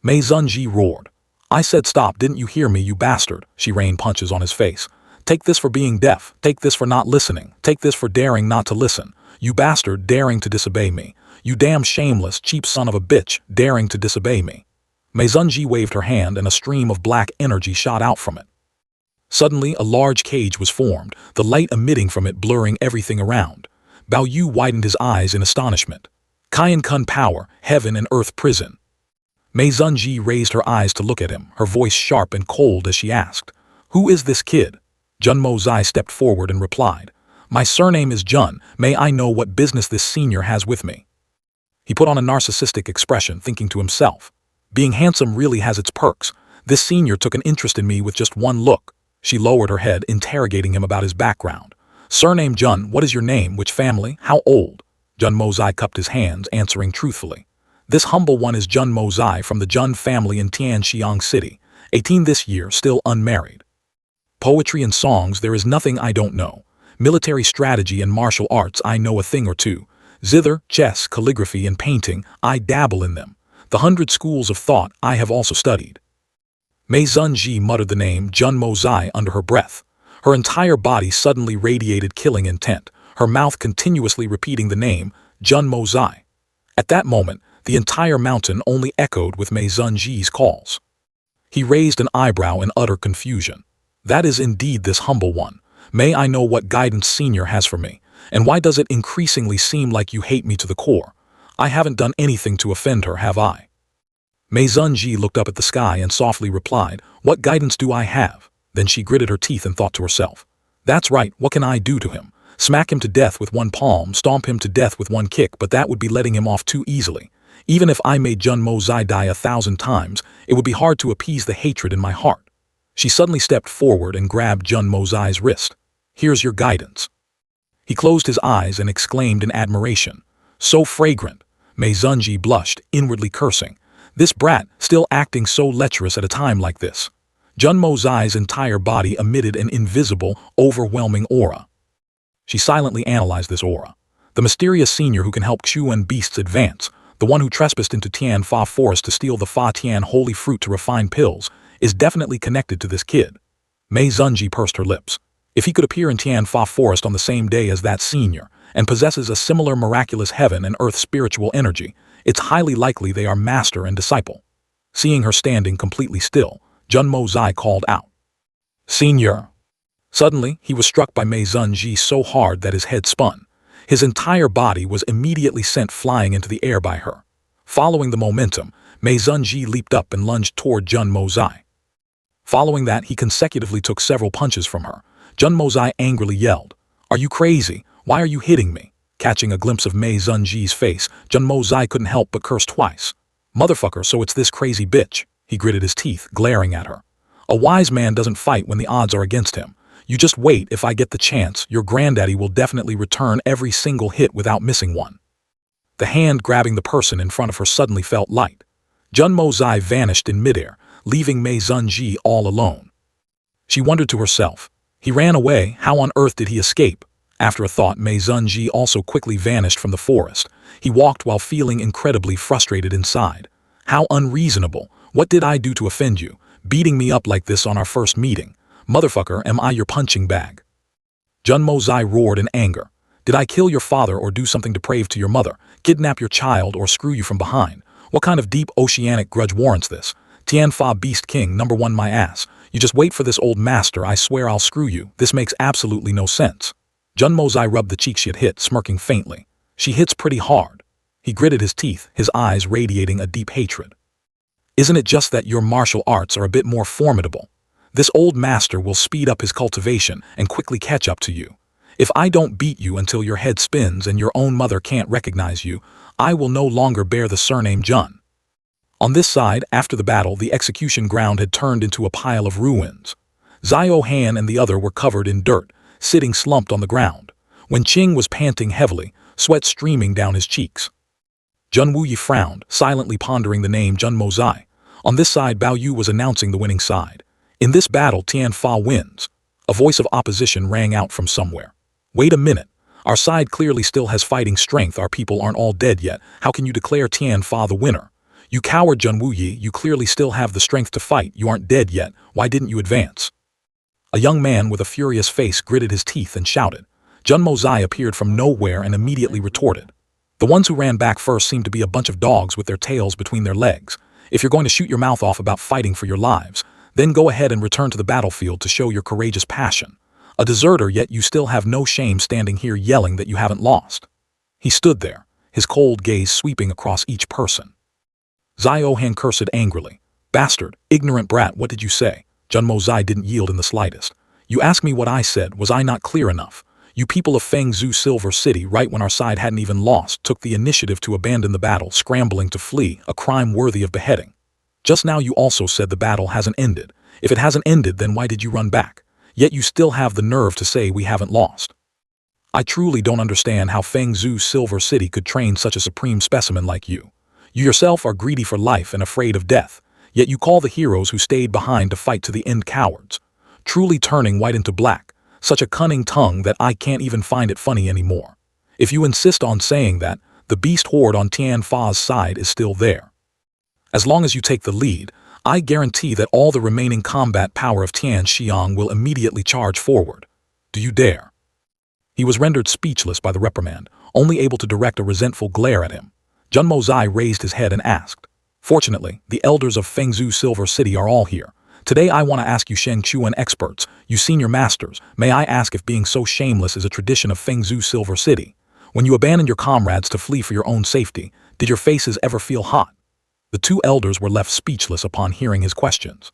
Mei Zunji roared. I said stop, didn't you hear me, you bastard? She rained punches on his face. Take this for being deaf, take this for not listening, take this for daring not to listen. You bastard, daring to disobey me. You damn shameless, cheap son of a bitch, daring to disobey me. Mei Zunji waved her hand and a stream of black energy shot out from it. Suddenly, a large cage was formed, the light emitting from it blurring everything around. Bao Yu widened his eyes in astonishment. Qian Kun power, heaven and earth prison. Mei Zunji raised her eyes to look at him, her voice sharp and cold as she asked, Who is this kid? Junmo Zai stepped forward and replied, My surname is Jun, may I know what business this senior has with me? He put on a narcissistic expression, thinking to himself, Being handsome really has its perks. This senior took an interest in me with just one look. She lowered her head, interrogating him about his background. Surname Jun, what is your name, which family, how old? Junmo Zai cupped his hands, answering truthfully. This humble one is Junmo Zai from the Jun family in Tianxiang City, 18 this year, still unmarried. Poetry and songs, there is nothing I don't know. Military strategy and martial arts, I know a thing or two. Zither, chess, calligraphy, and painting, I dabble in them. The 100 schools of thought I have also studied. Mei Zunji muttered the name Junmo Zai under her breath. Her entire body suddenly radiated killing intent, her mouth continuously repeating the name Junmo Zai. At that moment, the entire mountain only echoed with Mei Zunji's calls. He raised an eyebrow in utter confusion. That is indeed this humble one. May I know what guidance senior has for me, and why does it increasingly seem like you hate me to the core? I haven't done anything to offend her, have I? Mei Zunji looked up at the sky and softly replied, What guidance do I have? Then she gritted her teeth and thought to herself, That's right, what can I do to him? Smack him to death with one palm, stomp him to death with one kick, but that would be letting him off too easily. Even if I made Junmo Zai die 1,000 times, it would be hard to appease the hatred in my heart. She suddenly stepped forward and grabbed Junmo Zai's wrist. Here's your guidance. He closed his eyes and exclaimed in admiration. So fragrant. Mei Zunji blushed, inwardly cursing. This brat, still acting so lecherous at a time like this. Junmo Zai's entire body emitted an invisible, overwhelming aura. She silently analyzed this aura. The mysterious senior who can help Xuan beasts advance, the one who trespassed into Tian Fa forest to steal the Fa Tian holy fruit to refine pills, is definitely connected to this kid. Mei Zunji pursed her lips. If he could appear in Tianfa Forest on the same day as that senior, and possesses a similar miraculous heaven and earth spiritual energy, it's highly likely they are master and disciple. Seeing her standing completely still, Junmo Zai called out, "Senior!" Suddenly, he was struck by Mei Zunji so hard that his head spun. His entire body was immediately sent flying into the air by her. Following the momentum, Mei Zunji leaped up and lunged toward Junmo Zai. Following that, he consecutively took several punches from her. Junmo Zai angrily yelled, "Are you crazy? Why are you hitting me?" Catching a glimpse of Mei Zunji's face, Junmo Zai couldn't help but curse twice. "Motherfucker, so it's this crazy bitch." He gritted his teeth, glaring at her. "A wise man doesn't fight when the odds are against him. You just wait. If I get the chance, your granddaddy will definitely return every single hit without missing one." The hand grabbing the person in front of her suddenly felt light. Junmo Zai vanished in midair, leaving Mei Zunji all alone. She wondered to herself, he ran away, how on earth did he escape? After a thought, Mei Zunji also quickly vanished from the forest. He walked while feeling incredibly frustrated inside. How unreasonable. What did I do to offend you? Beating me up like this on our first meeting. Motherfucker, am I your punching bag? Junmo Zai roared in anger. Did I kill your father or do something depraved to your mother? Kidnap your child or screw you from behind? What kind of deep oceanic grudge warrants this? Tianfa Beast King #1 my ass. You just wait for this old master, I swear I'll screw you. This makes absolutely no sense. Junmo Zai rubbed the cheek she had hit, smirking faintly. She hits pretty hard. He gritted his teeth, his eyes radiating a deep hatred. Isn't it just that your martial arts are a bit more formidable? This old master will speed up his cultivation and quickly catch up to you. If I don't beat you until your head spins and your own mother can't recognize you, I will no longer bear the surname Jun. On this side, after the battle, the execution ground had turned into a pile of ruins. Zio Han and the other were covered in dirt, sitting slumped on the ground. Wen Qing was panting heavily, sweat streaming down his cheeks. Jun Wuyi frowned, silently pondering the name Junmo Zai. On this side, Bao Yu was announcing the winning side. In this battle, Tianfa wins. A voice of opposition rang out from somewhere. Wait a minute. Our side clearly still has fighting strength. Our people aren't all dead yet. How can you declare Tianfa the winner? You coward Jun Wuyi, you clearly still have the strength to fight. You aren't dead yet. Why didn't you advance? A young man with a furious face gritted his teeth and shouted. Junmo Zai appeared from nowhere and immediately retorted. The ones who ran back first seemed to be a bunch of dogs with their tails between their legs. If you're going to shoot your mouth off about fighting for your lives, then go ahead and return to the battlefield to show your courageous passion. A deserter, yet you still have no shame standing here yelling that you haven't lost. He stood there, his cold gaze sweeping across each person. Zio Han cursed angrily. Bastard, ignorant brat, what did you say? Junmo Zai didn't yield in the slightest. You asked me what I said, was I not clear enough? You people of Fengzhou Silver City, right when our side hadn't even lost, took the initiative to abandon the battle, scrambling to flee, a crime worthy of beheading. Just now you also said the battle hasn't ended. If it hasn't ended, then why did you run back? Yet you still have the nerve to say we haven't lost. I truly don't understand how Fengzhou Silver City could train such a supreme specimen like you. You yourself are greedy for life and afraid of death, yet you call the heroes who stayed behind to fight to the end cowards. Truly turning white into black, such a cunning tongue that I can't even find it funny anymore. If you insist on saying that, the beast horde on Tianfa's side is still there. As long as you take the lead, I guarantee that all the remaining combat power of Tian Xiang will immediately charge forward. Do you dare? He was rendered speechless by the reprimand, only able to direct a resentful glare at him. Junmo Zai raised his head and asked. Fortunately, the elders of Fengzhou Silver City are all here. Today I want to ask you Sheng Chuan experts, you senior masters, may I ask if being so shameless is a tradition of Fengzhou Silver City? When you abandoned your comrades to flee for your own safety, did your faces ever feel hot? The two elders were left speechless upon hearing his questions.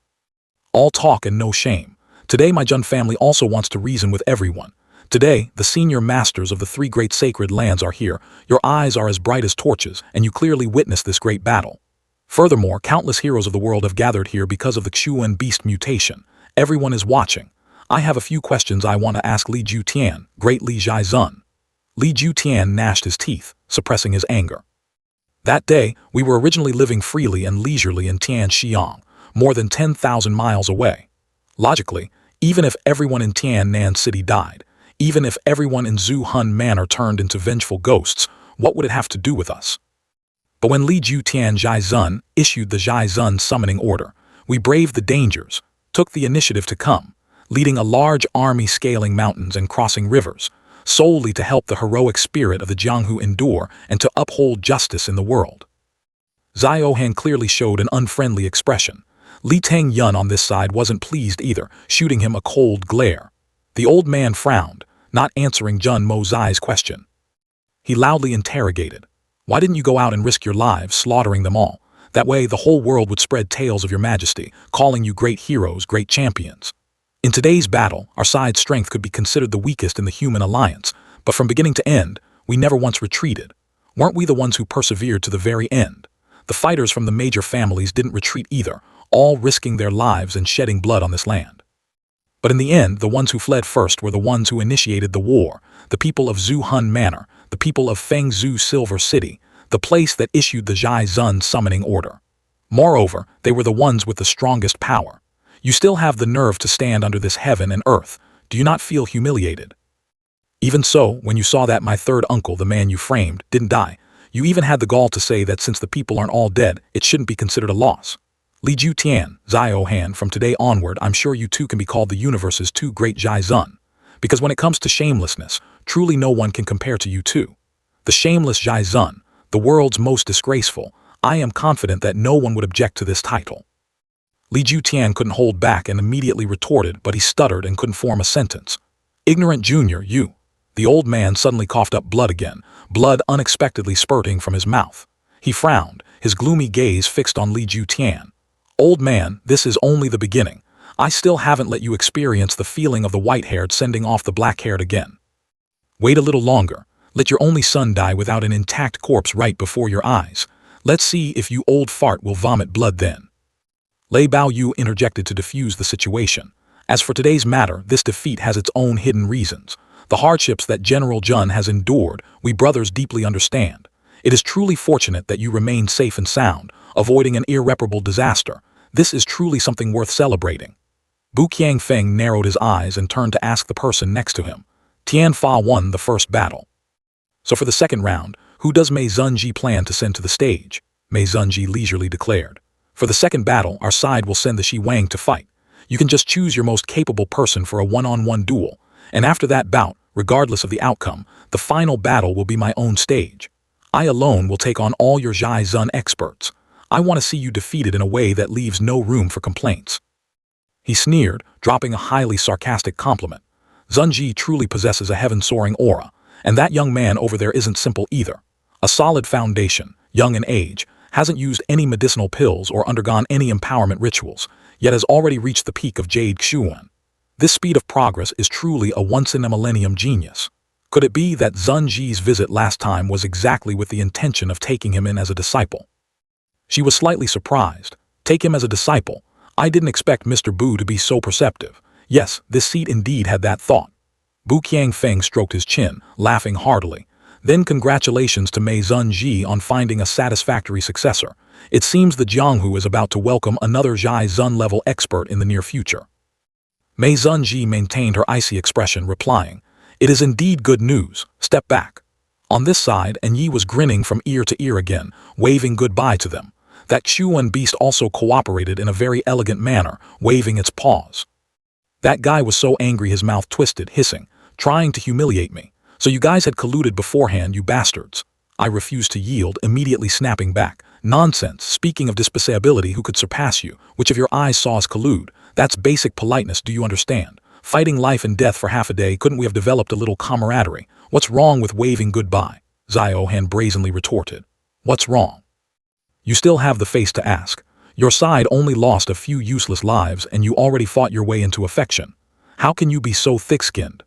All talk and no shame. Today my Jun family also wants to reason with everyone. Today, the senior masters of the three great sacred lands are here. Your eyes are as bright as torches, and you clearly witnessed this great battle. Furthermore, countless heroes of the world have gathered here because of the Xuan beast mutation. Everyone is watching. I have a few questions I want to ask Li Jutian, great Li Zhaizun. Li Jutian gnashed his teeth, suppressing his anger. That day, we were originally living freely and leisurely in Tianxiang, more than 10,000 miles away. Logically, even if everyone in Tiannan City died, even if everyone in Zhuhun Manor turned into vengeful ghosts, what would it have to do with us? But when Li Jutian Zhaizun issued the Zhaizun summoning order, we braved the dangers, took the initiative to come. leading a large army scaling mountains and crossing rivers, solely to help the heroic spirit of the Jianghu endure and to uphold justice in the world. Zhao clearly showed an unfriendly expression. Li Tengyun on this side wasn't pleased either, shooting him a cold glare. The old man frowned, not answering Jun Mozai's question. He loudly interrogated, "Why didn't you go out and risk your lives, slaughtering them all? That way the whole world would spread tales of your majesty, calling you great heroes, great champions." In today's battle, our side's strength could be considered the weakest in the human alliance, but from beginning to end, we never once retreated. Weren't we the ones who persevered to the very end? The fighters from the major families didn't retreat either, all risking their lives and shedding blood on this land. But in the end, the ones who fled first were the ones who initiated the war, the people of Zhu Hun Manor, the people of Fengzhou Silver City, the place that issued the Zhai Zun summoning order. Moreover, they were the ones with the strongest power. You still have the nerve to stand under this heaven and earth. Do you not feel humiliated? Even so, when you saw that my third uncle, the man you framed, didn't die, you even had the gall to say that since the people aren't all dead, it shouldn't be considered a loss. Li Jutian, Zhao Han, from today onward, I'm sure you too can be called the universe's two great Zhai Zun. Because when it comes to shamelessness, truly no one can compare to you two. The shameless Zhai Zun, the world's most disgraceful, I am confident that no one would object to this title. Li Jutian couldn't hold back and immediately retorted, but he stuttered and couldn't form a sentence. Ignorant junior, you. The old man suddenly coughed up blood again, blood unexpectedly spurting from his mouth. He frowned, his gloomy gaze fixed on Li Jutian. Old man, this is only the beginning. I still haven't let you experience the feeling of the white-haired sending off the black-haired again. Wait a little longer. Let your only son die without an intact corpse right before your eyes. Let's see if you old fart will vomit blood then. Lei Baoyu interjected to defuse the situation. As for today's matter, this defeat has its own hidden reasons. The hardships that General Jun has endured, we brothers deeply understand. It is truly fortunate that you remain safe and sound, avoiding an irreparable disaster. This is truly something worth celebrating. Bu Qiangfeng narrowed his eyes and turned to ask the person next to him. Tianfa won the first battle. So for the second round, who does Mei Zunji plan to send to the stage? Mei Zunji leisurely declared. For the second battle, our side will send the Shi Wang to fight. You can just choose your most capable person for a one-on-one duel. And after that bout, regardless of the outcome, the final battle will be my own stage. I alone will take on all your Zhai Zun experts. I want to see you defeated in a way that leaves no room for complaints. He sneered, dropping a highly sarcastic compliment. Zunji truly possesses a heaven-soaring aura, and that young man over there isn't simple either. A solid foundation, young in age, hasn't used any medicinal pills or undergone any empowerment rituals, yet has already reached the peak of Jade Xuan. This speed of progress is truly a once-in-a-millennium genius. Could it be that Zunji's visit last time was exactly with the intention of taking him in as a disciple? She was slightly surprised. Take him as a disciple? I didn't expect Mr. Bu to be so perceptive. Yes, this seat indeed had that thought. Bu Qiangfeng stroked his chin, laughing heartily. Then congratulations to Mei Zunji on finding a satisfactory successor. It seems the Jianghu is about to welcome another Zhai Zun-level expert in the near future. Mei Zunji maintained her icy expression, replying, "It is indeed good news. Step back." On this side, and Yi was grinning from ear to ear again, waving goodbye to them. That Xuan beast also cooperated in a very elegant manner, waving its paws. That guy was so angry his mouth twisted, hissing, "Trying to humiliate me. So you guys had colluded beforehand, you bastards." I refused to yield, immediately snapping back. "Nonsense, speaking of dispensability, who could surpass you? Which of your eyes saw us collude? That's basic politeness, do you understand? Fighting life and death for half a day, couldn't we have developed a little camaraderie? What's wrong with waving goodbye?" Zhao Han brazenly retorted. "What's wrong? You still have the face to ask. Your side only lost a few useless lives and you already fought your way into affection. How can you be so thick-skinned?"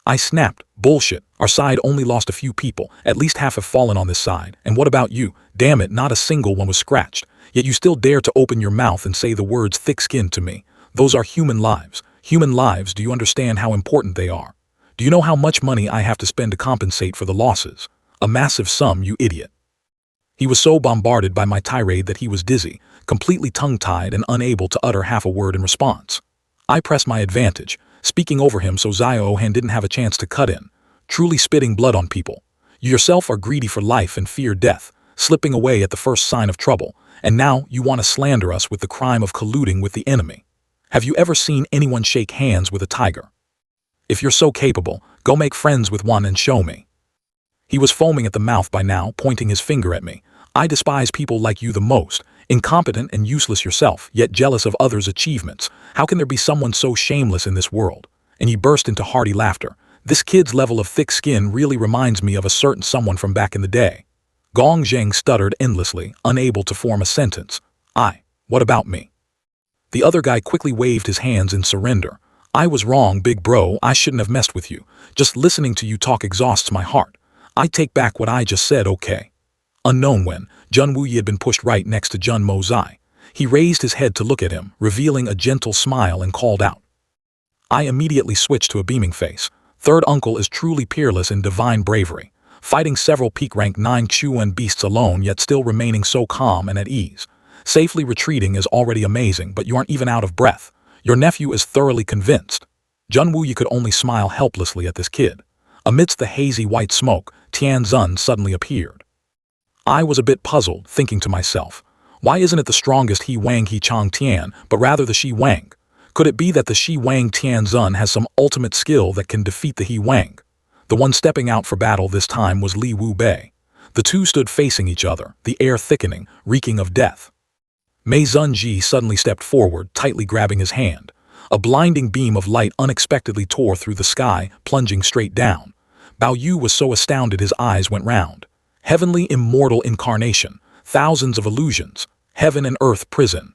I snapped. "Bullshit. Our side only lost a few people. At least half have fallen on this side. And what about you? Damn it, not a single one was scratched. Yet you still dare to open your mouth and say the words thick-skinned to me. Those are human lives. Human lives, do you understand how important they are? Do you know how much money I have to spend to compensate for the losses? A massive sum, you idiot." He was so bombarded by my tirade that he was dizzy, completely tongue-tied and unable to utter half a word in response. I pressed my advantage, speaking over him so Zhao Han didn't have a chance to cut in. "Truly spitting blood on people. You yourself are greedy for life and fear death, slipping away at the first sign of trouble, and now you want to slander us with the crime of colluding with the enemy. Have you ever seen anyone shake hands with a tiger? If you're so capable, go make friends with one and show me. He was foaming at the mouth by now, pointing his finger at me. I despise people like you the most, incompetent and useless yourself, yet jealous of others' achievements. How can there be someone so shameless in this world? And he burst into hearty laughter. This kid's level of thick skin really reminds me of a certain someone from back in the day. Gong Zheng stuttered endlessly, unable to form a sentence. What about me? The other guy quickly waved his hands in surrender. I was wrong, big bro, I shouldn't have messed with you. Just listening to you talk exhausts my heart. I take back what I just said, okay. Unknown when, Jun Wuyi had been pushed right next to Jun Mozai. He raised his head to look at him, revealing a gentle smile, and called out. I immediately switched to a beaming face. Third uncle is truly peerless in divine bravery, fighting several peak rank 9 Chuan beasts alone yet still remaining so calm and at ease. Safely retreating is already amazing, but you aren't even out of breath. Your nephew is thoroughly convinced. Jun Wuyi could only smile helplessly at this kid. Amidst the hazy white smoke, Tian Zun suddenly appeared. I was a bit puzzled, thinking to myself, why isn't it the strongest He Wang He Chang Tian, but rather the Shi Wang? Could it be that the Shi Wang Tian Zun has some ultimate skill that can defeat the He Wang? The one stepping out for battle this time was Li Wu Bei. The two stood facing each other, the air thickening, reeking of death. Mei Zunji suddenly stepped forward, tightly grabbing his hand. A blinding beam of light unexpectedly tore through the sky, plunging straight down. Bao Yu was so astounded his eyes went round. Heavenly immortal incarnation, thousands of illusions, heaven and earth prison.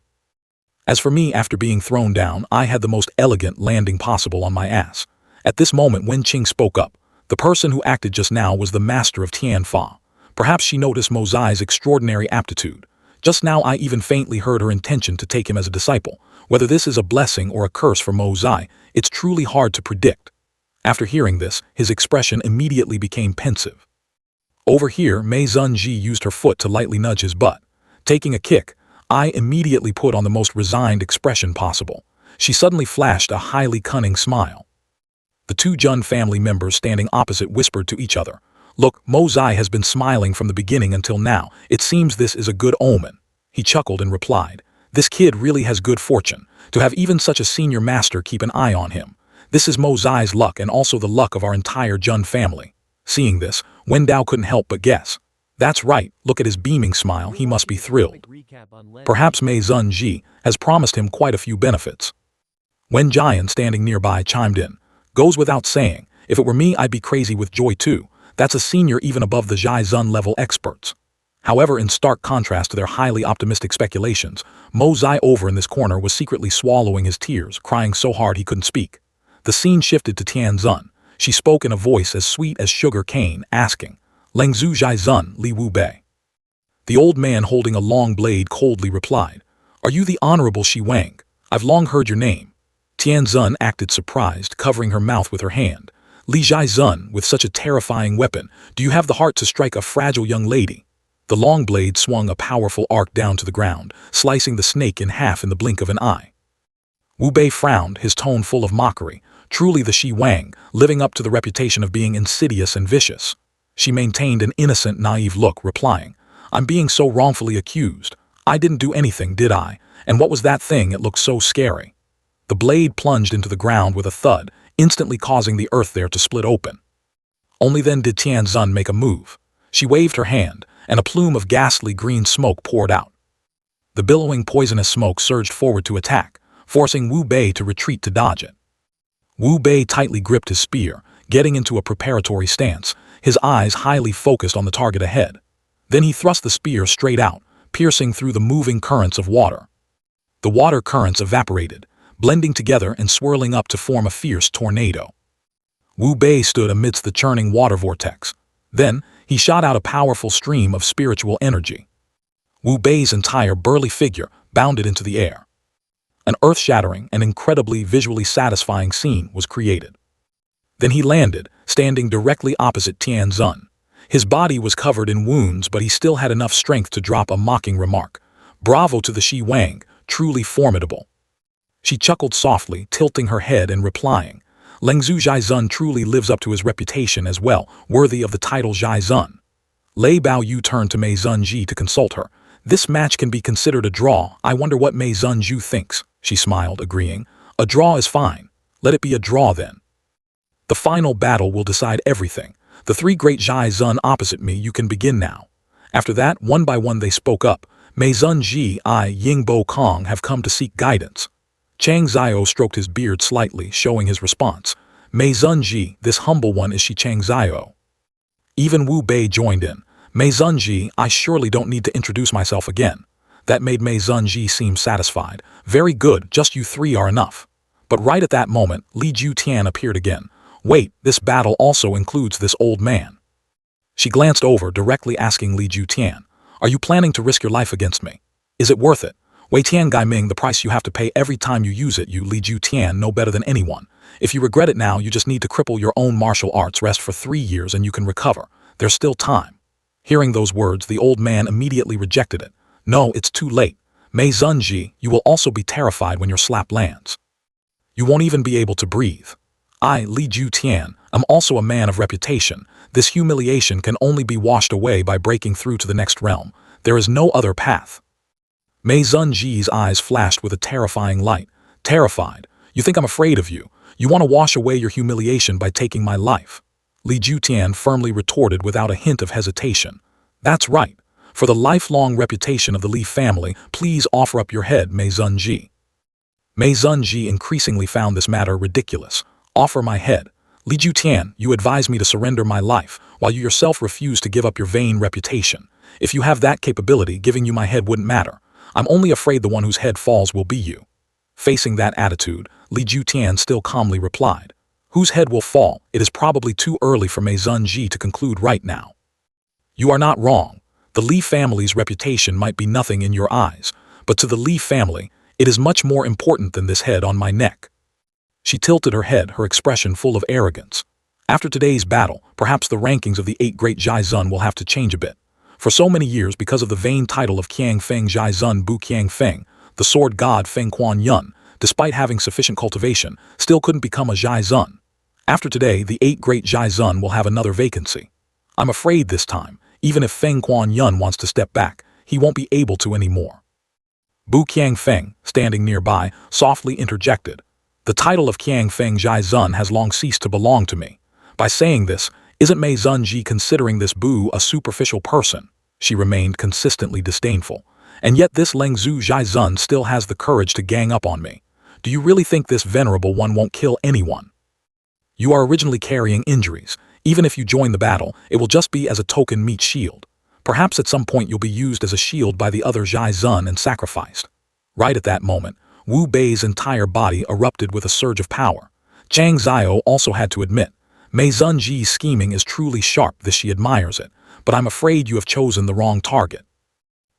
As for me, after being thrown down, I had the most elegant landing possible on my ass. At this moment Wen Qing spoke up. The person who acted just now was the master of Tianfa. Perhaps she noticed Mozai's extraordinary aptitude. Just now I even faintly heard her intention to take him as a disciple. Whether this is a blessing or a curse for Mozai, it's truly hard to predict. After hearing this, his expression immediately became pensive. Over here, Mei Zunji used her foot to lightly nudge his butt. Taking a kick, I immediately put on the most resigned expression possible. She suddenly flashed a highly cunning smile. The two Jun family members standing opposite whispered to each other. Look, Mozai has been smiling from the beginning until now. It seems this is a good omen. He chuckled and replied, this kid really has good fortune. To have even such a senior master keep an eye on him. This is Mozai's luck and also the luck of our entire Jun family. Seeing this, Wen Dao couldn't help but guess. That's right, look at his beaming smile, he must be thrilled. Perhaps Mei Zunji has promised him quite a few benefits. Wen Jian, standing nearby, chimed in. Goes without saying, if it were me I'd be crazy with joy too. That's a senior even above the Zhai Zun level experts. However, in stark contrast to their highly optimistic speculations, Mozai over in this corner was secretly swallowing his tears, crying so hard he couldn't speak. The scene shifted to Tian Zun. She spoke in a voice as sweet as sugar cane, asking, Lengzhu Zhai Zun, Li Wu Bei. The old man holding a long blade coldly replied, Are you the Honorable Shi Wang? I've long heard your name. Tian Zun acted surprised, covering her mouth with her hand. Li Zhai Zun, with such a terrifying weapon, do you have the heart to strike a fragile young lady? The long blade swung a powerful arc down to the ground, slicing the snake in half in the blink of an eye. Wu Bei frowned, his tone full of mockery. Truly the Shi Wang, living up to the reputation of being insidious and vicious. She maintained an innocent, naive look, replying, I'm being so wrongfully accused. I didn't do anything, did I? And what was that thing? It looked so scary. The blade plunged into the ground with a thud, instantly causing the earth there to split open. Only then did Tian Zun make a move. She waved her hand, and a plume of ghastly green smoke poured out. The billowing poisonous smoke surged forward to attack, forcing Wu Bei to retreat to dodge it. Wu Bei tightly gripped his spear, getting into a preparatory stance, his eyes highly focused on the target ahead. Then he thrust the spear straight out, piercing through the moving currents of water. The water currents evaporated, blending together and swirling up to form a fierce tornado. Wu Bei stood amidst the churning water vortex. Then, he shot out a powerful stream of spiritual energy. Wu Bei's entire burly figure bounded into the air. An earth-shattering and incredibly visually satisfying scene was created. Then he landed, standing directly opposite Tian Zun. His body was covered in wounds, but he still had enough strength to drop a mocking remark. Bravo to the Shi Wang, truly formidable. She chuckled softly, tilting her head and replying, Lengzhu Zhai Zun truly lives up to his reputation as well, worthy of the title Zhai Zun. Lei Bao Yu turned to Mei Zunji to consult her. This match can be considered a draw. I wonder what Mei Zunju thinks. She smiled, agreeing. A draw is fine. Let it be a draw then. The final battle will decide everything. The three great Zhai Zun opposite me, you can begin now. After that, one by one they spoke up. Mei Zun Ji, Yingbo Kong have come to seek guidance. Chang Zhao stroked his beard slightly, showing his response. Mei Zun Ji, this humble one, is she Chang Zhao? Even Wu Bei joined in. Mei Zun Ji, I surely don't need to introduce myself again. That made Mei Zun Ji seem satisfied. Very good, just you three are enough. But right at that moment, Li Ju Tian appeared again. Wait, this battle also includes this old man. She glanced over, directly asking Li Ju Tian, are you planning to risk your life against me? Is it worth it? Wei Tian Gaiming, the price you have to pay every time you use it, you Li Ju Tian know better than anyone. If you regret it now, you just need to cripple your own martial arts, rest for 3 years and you can recover. There's still time. Hearing those words, the old man immediately rejected it. No, it's too late. Mei Zun Ji, you will also be terrified when your slap lands. You won't even be able to breathe. I, Li Ju Tian, am also a man of reputation. This humiliation can only be washed away by breaking through to the next realm. There is no other path. Mei Zun Ji's eyes flashed with a terrifying light. Terrified? You think I'm afraid of you? You want to wash away your humiliation by taking my life? Li Ju Tian firmly retorted without a hint of hesitation. That's right. For the lifelong reputation of the Li family, please offer up your head, Mei Zun Ji. Mei Zun Ji increasingly found this matter ridiculous. Offer my head. Li Ju Tian, you advise me to surrender my life, while you yourself refuse to give up your vain reputation. If you have that capability, giving you my head wouldn't matter. I'm only afraid the one whose head falls will be you. Facing that attitude, Li Ju Tian still calmly replied. Whose head will fall? It is probably too early for Mei Zun Ji to conclude right now. You are not wrong. The Li family's reputation might be nothing in your eyes, but to the Li family, it is much more important than this head on my neck. She tilted her head, her expression full of arrogance. After today's battle, perhaps the rankings of the 8 great Zhai Zun will have to change a bit. For so many years, because of the vain title of Qiang Feng Zhai Zun Bu Qiang Feng, the sword god Feng Quan Yun, despite having sufficient cultivation, still couldn't become a Zhai Zun. After today, the 8 great Zhai Zun will have another vacancy. I'm afraid this time, even if Feng Quan Yun wants to step back, he won't be able to anymore. Bu Qiang Feng, standing nearby, softly interjected. The title of Qiang Feng Zhai Zun has long ceased to belong to me. By saying this, isn't Mei Zun Ji considering this Bu a superficial person? She remained consistently disdainful. And yet this Leng Zhu Zhai Zun still has the courage to gang up on me. Do you really think this venerable one won't kill anyone? You are originally carrying injuries. Even if you join the battle, it will just be as a token meat shield. Perhaps at some point you'll be used as a shield by the other Zhai Zun and sacrificed. Right at that moment, Wu Bei's entire body erupted with a surge of power. Chang Zhao also had to admit, Mei Zun Ji's scheming is truly sharp, this she admires it, but I'm afraid you have chosen the wrong target.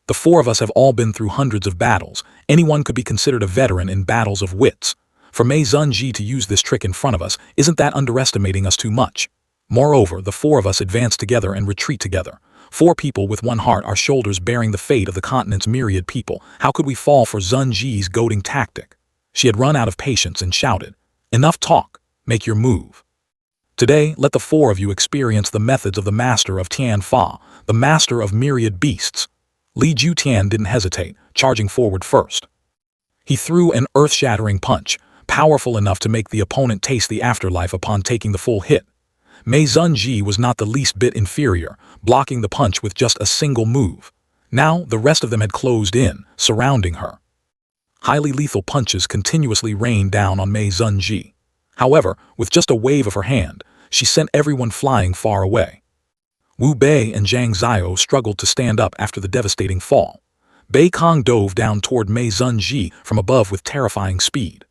The 4 of us have all been through hundreds of battles. Anyone could be considered a veteran in battles of wits. For Mei Zun Ji to use this trick in front of us, isn't that underestimating us too much? Moreover, the 4 of us advance together and retreat together. 4 people with one heart, our shoulders bearing the fate of the continent's myriad people. How could we fall for Zun Ji's goading tactic? She had run out of patience and shouted, Enough talk, make your move. Today, let the 4 of you experience the methods of the master of Tian Fa, the master of myriad beasts. Li Ju Tian didn't hesitate, charging forward first. He threw an earth-shattering punch, powerful enough to make the opponent taste the afterlife upon taking the full hit. Mei Zun Ji was not the least bit inferior, blocking the punch with just a single move. Now, the rest of them had closed in, surrounding her. Highly lethal punches continuously rained down on Mei Zun Ji. However, with just a wave of her hand, she sent everyone flying far away. Wu Bei and Zhang Zhao struggled to stand up after the devastating fall. Bei Kong dove down toward Mei Zun Ji from above with terrifying speed.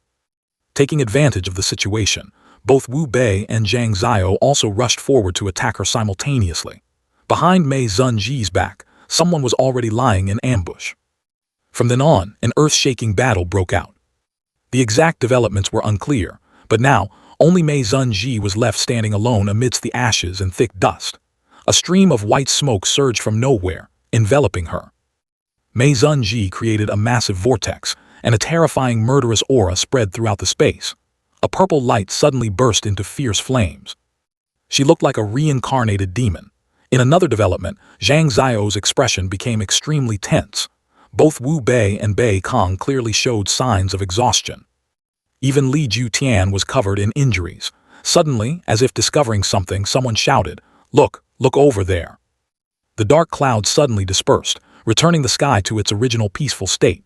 Taking advantage of the situation, both Wu Bei and Zhang Zhao also rushed forward to attack her simultaneously. Behind Mei Zun Ji's back, someone was already lying in ambush. From then on, an earth-shaking battle broke out. The exact developments were unclear, but now, only Mei Zun Ji was left standing alone amidst the ashes and thick dust. A stream of white smoke surged from nowhere, enveloping her. Mei Zun Ji created a massive vortex, and a terrifying murderous aura spread throughout the space. A purple light suddenly burst into fierce flames. She looked like a reincarnated demon. In another development, Zhang Zhao's expression became extremely tense. Both Wu Bei and Bei Kong clearly showed signs of exhaustion. Even Li Jutian was covered in injuries. Suddenly, as if discovering something, someone shouted, "Look, look over there." The dark clouds suddenly dispersed, returning the sky to its original peaceful state.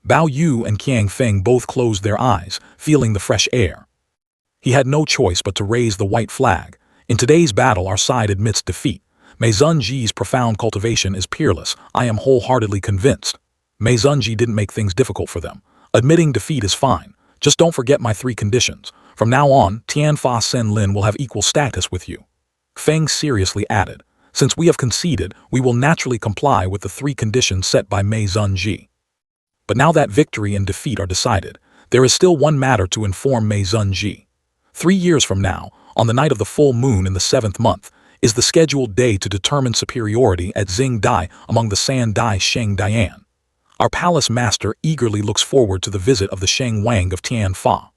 Bao Yu and Qiang Feng both closed their eyes, feeling the fresh air. He had no choice but to raise the white flag. In today's battle, our side admits defeat. Mei Zunji's profound cultivation is peerless. I am wholeheartedly convinced. Mei Zunji didn't make things difficult for them. Admitting defeat is fine. Just don't forget my 3 conditions. From now on, Tianfa Sen Lin will have equal status with you. Feng seriously added, since we have conceded, we will naturally comply with the 3 conditions set by Mei Zunji. But now that victory and defeat are decided, there is still one matter to inform Mei Zunji. 3 years from now, on the night of the full moon in the 7th month, is the scheduled day to determine superiority at Xing Dai among the San Dai Sheng Dian. Our palace master eagerly looks forward to the visit of the Sheng Wang of Tianfa.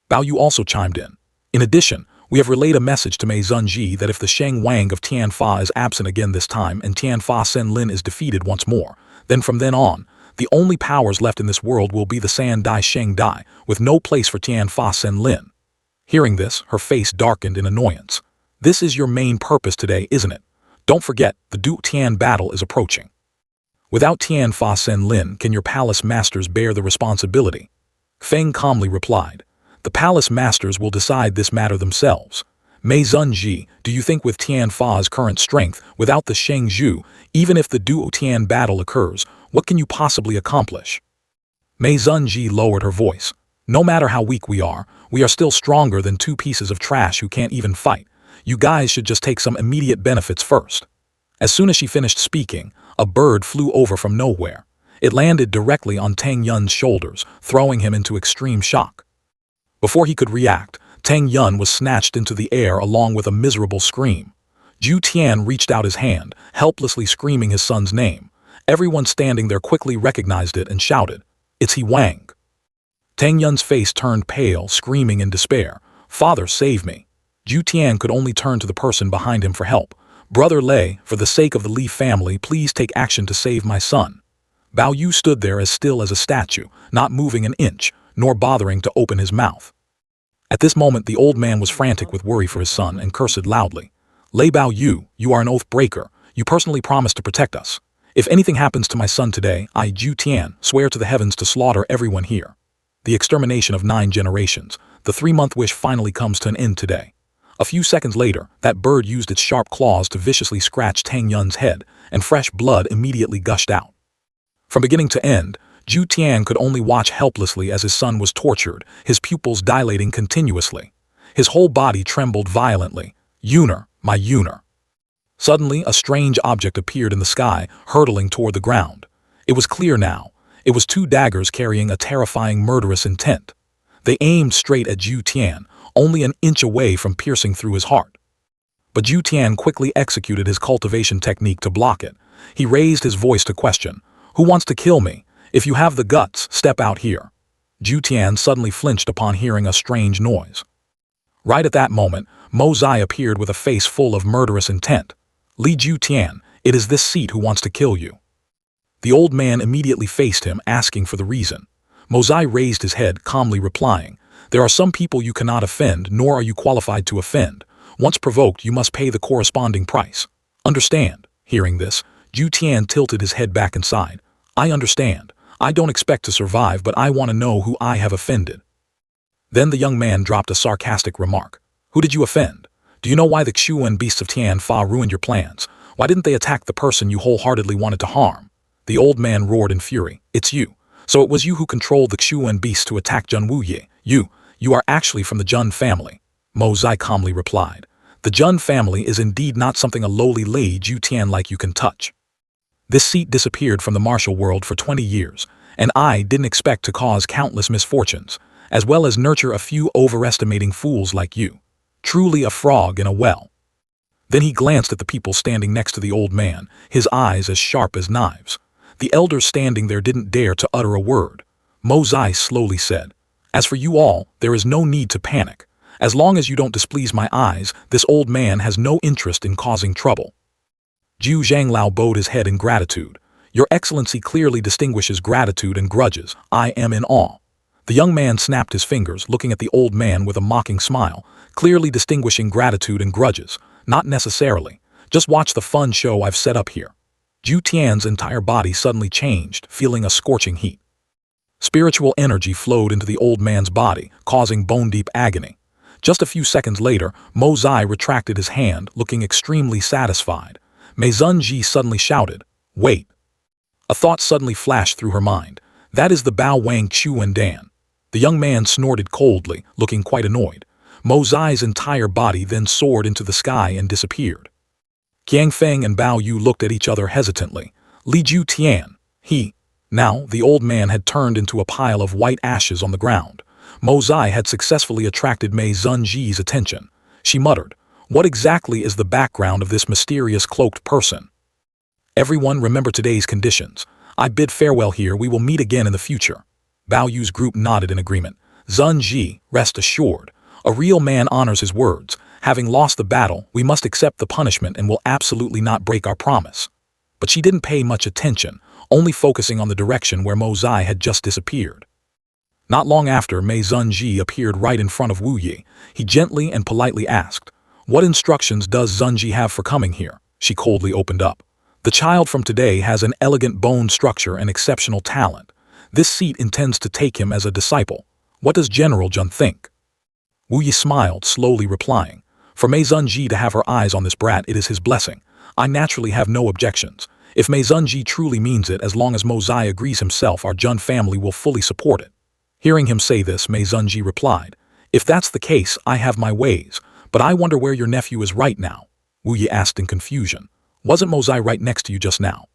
Bao Yu also chimed in. In addition, we have relayed a message to Mei Zunji that if the Sheng Wang of Tianfa is absent again this time and Tianfa Sen Lin is defeated once more, then from then on, the only powers left in this world will be the San Dai Sheng Dai, with no place for Tianfa Sen Lin. Hearing this, her face darkened in annoyance. This is your main purpose today, isn't it? Don't forget, the Du Tian battle is approaching. Without Tianfa Sen Lin, can your palace masters bear the responsibility? Feng calmly replied. The palace masters will decide this matter themselves. Mei Zunji, do you think with Tianfa's current strength, without the Sheng Zhu, even if the Du Tian battle occurs, what can you possibly accomplish? Mei Zunji lowered her voice. No matter how weak we are still stronger than 2 pieces of trash who can't even fight. You guys should just take some immediate benefits first. As soon as she finished speaking, a bird flew over from nowhere. It landed directly on Tang Yun's shoulders, throwing him into extreme shock. Before he could react, Tang Yun was snatched into the air along with a miserable scream. Zhu Tian reached out his hand, helplessly screaming his son's name. Everyone standing there quickly recognized it and shouted, "It's He Wang." Tang Yun's face turned pale, screaming in despair, "Father, save me." Zhu Tian could only turn to the person behind him for help. "Brother Lei, for the sake of the Li family, please take action to save my son." Bao Yu stood there as still as a statue, not moving an inch, nor bothering to open his mouth. At this moment, the old man was frantic with worry for his son and cursed loudly. "Lei Bao Yu, you are an oath breaker. You personally promised to protect us. If anything happens to my son today, I, Zhu Tian, swear to the heavens to slaughter everyone here." The extermination of 9 generations. The 3-month wish finally comes to an end today. A few seconds later, that bird used its sharp claws to viciously scratch Tang Yun's head, and fresh blood immediately gushed out. From beginning to end, Zhu Tian could only watch helplessly as his son was tortured, his pupils dilating continuously. His whole body trembled violently. "Yuner, my Yuner." Suddenly, a strange object appeared in the sky, hurtling toward the ground. It was clear now. It was 2 daggers carrying a terrifying murderous intent. They aimed straight at Zhu Tian, only an inch away from piercing through his heart. But Zhu Tian quickly executed his cultivation technique to block it. He raised his voice to question, "Who wants to kill me? If you have the guts, step out here." Zhu Tian suddenly flinched upon hearing a strange noise. Right at that moment, Mo Zai appeared with a face full of murderous intent. "Li Zhu Tian, it is this seat who wants to kill you." The old man immediately faced him, asking for the reason. Mo Zai raised his head, calmly replying, "There are some people you cannot offend, nor are you qualified to offend. Once provoked, you must pay the corresponding price. Understand?" Hearing this, Zhu Tian tilted his head back inside. "I understand. I don't expect to survive, but I want to know who I have offended." Then the young man dropped a sarcastic remark. "Who did you offend? Do you know why the Xuan beasts of Tianfa ruined your plans? Why didn't they attack the person you wholeheartedly wanted to harm?" The old man roared in fury. "It's you. So it was you who controlled the Xuan beasts to attack Zhen Wuye. You are actually from the Zhen family." Mo Zai calmly replied. "The Zhen family is indeed not something a lowly Lei Zhu Tian like you can touch. This seat disappeared from the martial world for 20 years, and I didn't expect to cause countless misfortunes, as well as nurture a few overestimating fools like you. Truly a frog in a well." Then he glanced at the people standing next to the old man, his eyes as sharp as knives. The elders standing there didn't dare to utter a word. Mo Zai slowly said, "As for you all, there is no need to panic. As long as you don't displease my eyes, this old man has no interest in causing trouble." Zhu Zhanglao bowed his head in gratitude. Your Excellency clearly distinguishes gratitude and grudges. I am in awe. The young man snapped his fingers, looking at the old man with a mocking smile, clearly distinguishing gratitude and grudges. Not necessarily. Just watch the fun show I've set up here. Zhu Tian's entire body suddenly changed, feeling a scorching heat. Spiritual energy flowed into the old man's body, causing bone-deep agony. Just a few seconds later, Mo Zai retracted his hand, looking extremely satisfied. Mei Zunji suddenly shouted, "Wait!" A thought suddenly flashed through her mind. That is the Bao Wang Chuan Dan. The young man snorted coldly, looking quite annoyed. Mo Zai's entire body then soared into the sky and disappeared. Qiang Feng and Bao Yu looked at each other hesitantly. Li Zhu Tian, he. Now, the old man had turned into a pile of white ashes on the ground. Mo Zai had successfully attracted Mei Zunji's attention. She muttered, "What exactly is the background of this mysterious cloaked person?" Everyone remember today's conditions. I bid farewell here, we will meet again in the future. Bao Yu's group nodded in agreement. Zunji, rest assured. A real man honors his words. Having lost the battle, we must accept the punishment and will absolutely not break our promise. But she didn't pay much attention, only focusing on the direction where Mo Zai had just disappeared. Not long after, Mei Zunji appeared right in front of Wu Yi. He gently and politely asked, "What instructions does Zunji have for coming here?" She coldly opened up. "The child from today has an elegant bone structure and exceptional talent. This seat intends to take him as a disciple. What does General Jun think?" Wu Yi smiled, slowly replying, "For Mei Zunji to have her eyes on this brat, it is his blessing. I naturally have no objections. If Mei Zunji truly means it, as long as Mo Zai agrees himself, our Jun family will fully support it." Hearing him say this, Mei Zunji replied, "If that's the case, I have my ways, but I wonder where your nephew is right now." Wu Yi asked in confusion, "Wasn't Mo Zai right next to you just now?"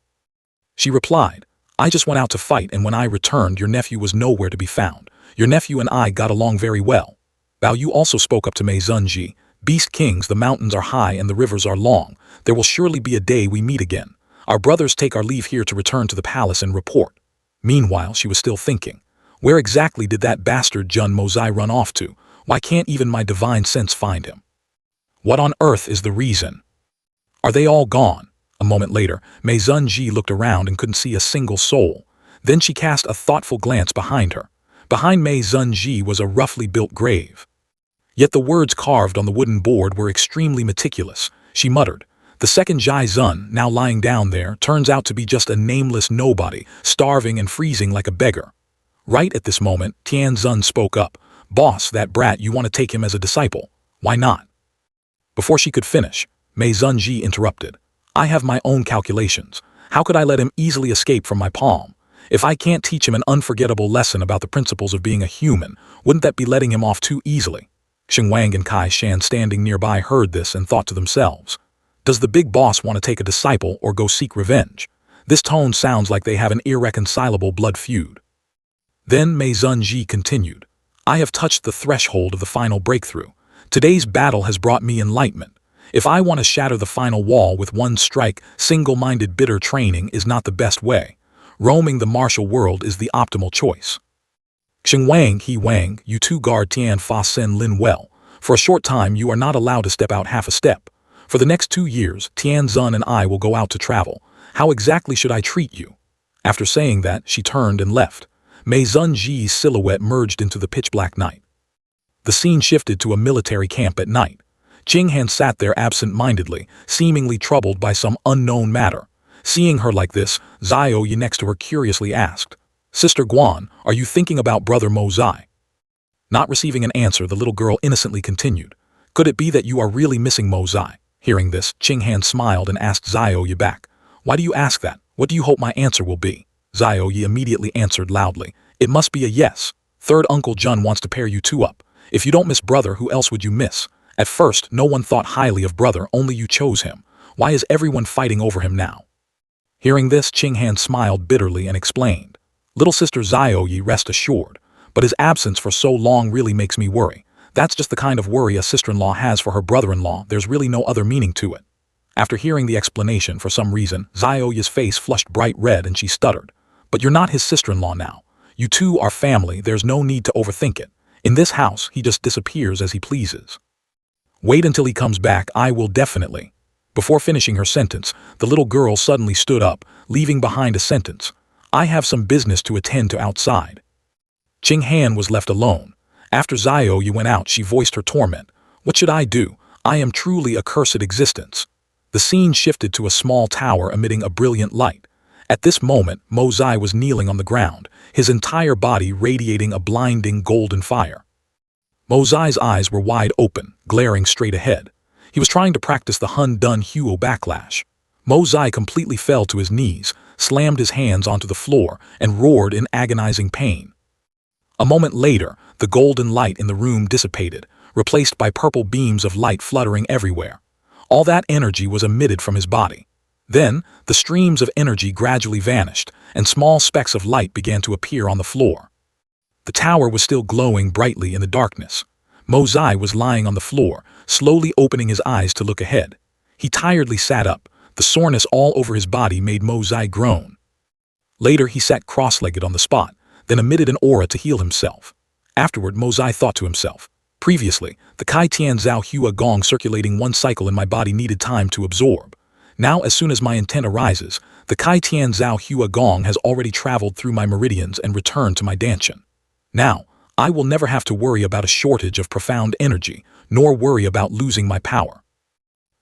She replied, "I just went out to fight, and when I returned, your nephew was nowhere to be found. Your nephew and I got along very well." Bao Yu also spoke up to Mei Zunji, "Beast Kings, the mountains are high and the rivers are long. There will surely be a day we meet again. Our brothers take our leave here to return to the palace and report." Meanwhile, she was still thinking, where exactly did that bastard Jun Mo Zai run off to? Why can't even my divine sense find him? What on earth is the reason? Are they all gone? A moment later, Mei Zunji looked around and couldn't see a single soul. Then she cast a thoughtful glance behind her. Behind Mei Zunji was a roughly built grave. Yet the words carved on the wooden board were extremely meticulous. She muttered, "The second Jai Zun, now lying down there, turns out to be just a nameless nobody, starving and freezing like a beggar." Right at this moment, Tian Zun spoke up, "Boss, that brat, you want to take him as a disciple. Why not?" Before she could finish, Mei Zunji interrupted, "I have my own calculations. How could I let him easily escape from my palm? If I can't teach him an unforgettable lesson about the principles of being a human, wouldn't that be letting him off too easily?" Xing Wang and Kai Shan standing nearby heard this and thought to themselves, "Does the big boss want to take a disciple or go seek revenge? This tone sounds like they have an irreconcilable blood feud." Then Mei Zunji continued, "I have touched the threshold of the final breakthrough. Today's battle has brought me enlightenment. If I want to shatter the final wall with one strike, single-minded bitter training is not the best way. Roaming the martial world is the optimal choice. Xing Wang, He Wang, you two guard Tian Fa Sen Lin well. For a short time, you are not allowed to step out half a step. For the next 2 years, Tian Zun and I will go out to travel. How exactly should I treat you?" After saying that, she turned and left. Mei Zunji's silhouette merged into the pitch-black night. The scene shifted to a military camp at night. Qing Han sat there absent-mindedly, seemingly troubled by some unknown matter. Seeing her like this, Xiao Yi next to her curiously asked, "Sister Guan, are you thinking about brother Mo Zai?" Not receiving an answer, the little girl innocently continued, "Could it be that you are really missing Mo Zai?" Hearing this, Qing Han smiled and asked Xiao Yi back, "Why do you ask that? What do you hope my answer will be?" Xiao Yi immediately answered loudly, "It must be a yes. Third Uncle Jun wants to pair you two up. If you don't miss brother, who else would you miss? At first, no one thought highly of brother, only you chose him. Why is everyone fighting over him now?" Hearing this, Qing Han smiled bitterly and explained, "Little sister Xiao Yi, rest assured, but his absence for so long really makes me worry. That's just the kind of worry a sister-in-law has for her brother-in-law, there's really no other meaning to it." After hearing the explanation, for some reason, Xiao Yi's face flushed bright red and she stuttered, "But you're not his sister-in-law now. You two are family, there's no need to overthink it. In this house, he just disappears as he pleases. Wait until he comes back, I will definitely." Before finishing her sentence, the little girl suddenly stood up, leaving behind a sentence. I have some business to attend to outside. Ching Han was left alone. After Xiao Yu went out, she voiced her torment. What should I do? I am truly a cursed existence. The scene shifted to a small tower emitting a brilliant light. At this moment, Mo Zai was kneeling on the ground, his entire body radiating a blinding golden fire. Mo Zai's eyes were wide open, glaring straight ahead. He was trying to practice the Hun Dun Huo backlash. Mo Zai completely fell to his knees, slammed his hands onto the floor, and roared in agonizing pain. A moment later, the golden light in the room dissipated, replaced by purple beams of light fluttering everywhere. All that energy was emitted from his body. Then, the streams of energy gradually vanished, and small specks of light began to appear on the floor. The tower was still glowing brightly in the darkness. Mo Zai was lying on the floor, slowly opening his eyes to look ahead. He tiredly sat up. The soreness all over his body made Mo Zai groan. Later, he sat cross-legged on the spot, then emitted an aura to heal himself. Afterward, Mo Zai thought to himself, previously, the Kai Tian Zhao Hua Gong circulating one cycle in my body needed time to absorb. Now, as soon as my intent arises, the Kai Tian Zhao Hua Gong has already traveled through my meridians and returned to my Danshan. Now, I will never have to worry about a shortage of profound energy, nor worry about losing my power.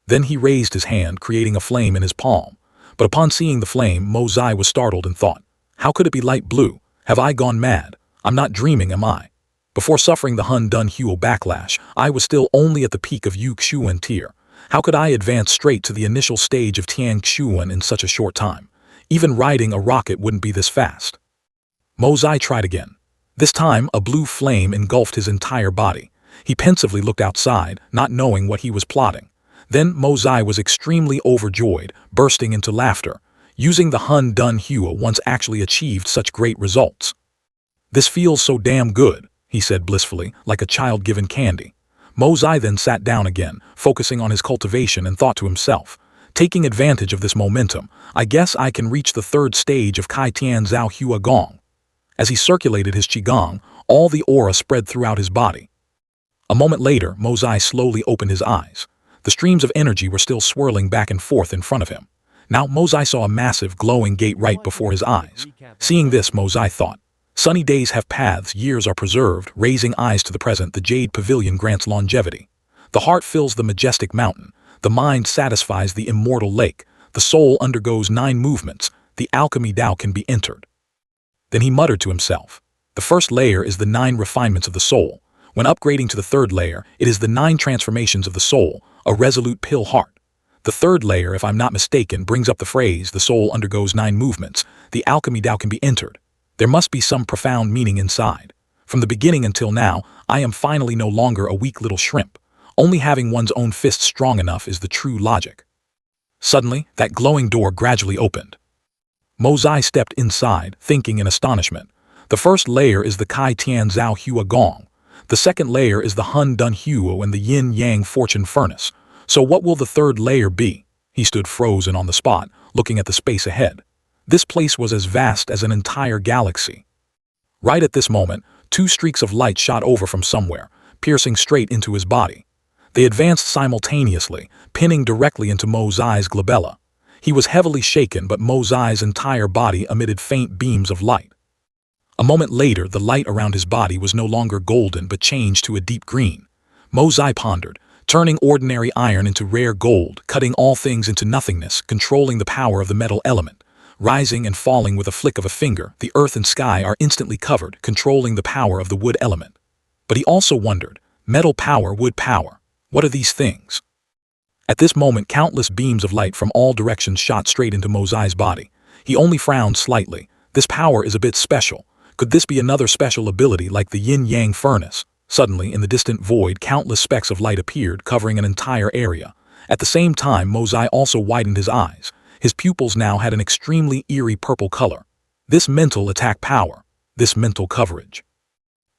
Then he raised his hand, creating a flame in his palm. But upon seeing the flame, Mo Zai was startled and thought, how could it be light blue? Have I gone mad? I'm not dreaming, am I? Before suffering the Hun Dun Huo backlash, I was still only at the peak of Yu Xuan tier. How could I advance straight to the initial stage of Tian Xuan in such a short time? Even riding a rocket wouldn't be this fast. Mo Zai tried again. This time, a blue flame engulfed his entire body. He pensively looked outside, not knowing what he was plotting. Then Mo Zai was extremely overjoyed, bursting into laughter. Using the Hun Dun Huo once actually achieved such great results. This feels so damn good, he said blissfully, like a child given candy. Mo Zai then sat down again, focusing on his cultivation, and thought to himself, taking advantage of this momentum, I guess I can reach the third stage of Kai Tian Zhao Hua Gong. As he circulated his qigong, all the aura spread throughout his body. A moment later, Mo Zai slowly opened his eyes. The streams of energy were still swirling back and forth in front of him. Now Mo Zai saw a massive glowing gate right before his eyes. Seeing this, Mo Zai thought, sunny days have paths, years are preserved, raising eyes to the present, the Jade Pavilion grants longevity. The heart fills the majestic mountain, the mind satisfies the immortal lake, the soul undergoes 9 movements, the alchemy Tao can be entered. Then he muttered to himself, the first layer is the 9 refinements of the soul. When upgrading to the third layer, it is the 9 transformations of the soul, a resolute pill heart. The third layer, if I'm not mistaken, brings up the phrase, the soul undergoes 9 movements, the alchemy Tao can be entered. There must be some profound meaning inside. From the beginning until now, I am finally no longer a weak little shrimp. Only having one's own fist strong enough is the true logic. Suddenly, that glowing door gradually opened. Mo Zai stepped inside, thinking in astonishment. The first layer is the Kai Tian Zhao Hua Gong. The second layer is the Hun Dun Huo and the Yin Yang Fortune Furnace. So what will the third layer be? He stood frozen on the spot, looking at the space ahead. This place was as vast as an entire galaxy. Right at this moment, 2 streaks of light shot over from somewhere, piercing straight into his body. They advanced simultaneously, pinning directly into Mo Zai's glabella. He was heavily shaken, but Mo Zai's entire body emitted faint beams of light. A moment later, the light around his body was no longer golden but changed to a deep green. Mo Zai pondered, turning ordinary iron into rare gold, cutting all things into nothingness, controlling the power of the metal element. Rising and falling with a flick of a finger, the earth and sky are instantly covered, controlling the power of the wood element. But he also wondered, metal power, wood power, what are these things? At this moment, countless beams of light from all directions shot straight into Mo Zai's body. He only frowned slightly. This power is a bit special. Could this be another special ability like the Yin-Yang Furnace? Suddenly, in the distant void, countless specks of light appeared, covering an entire area. At the same time, Mo Zai also widened his eyes. His pupils now had an extremely eerie purple color. This mental attack power. This mental coverage.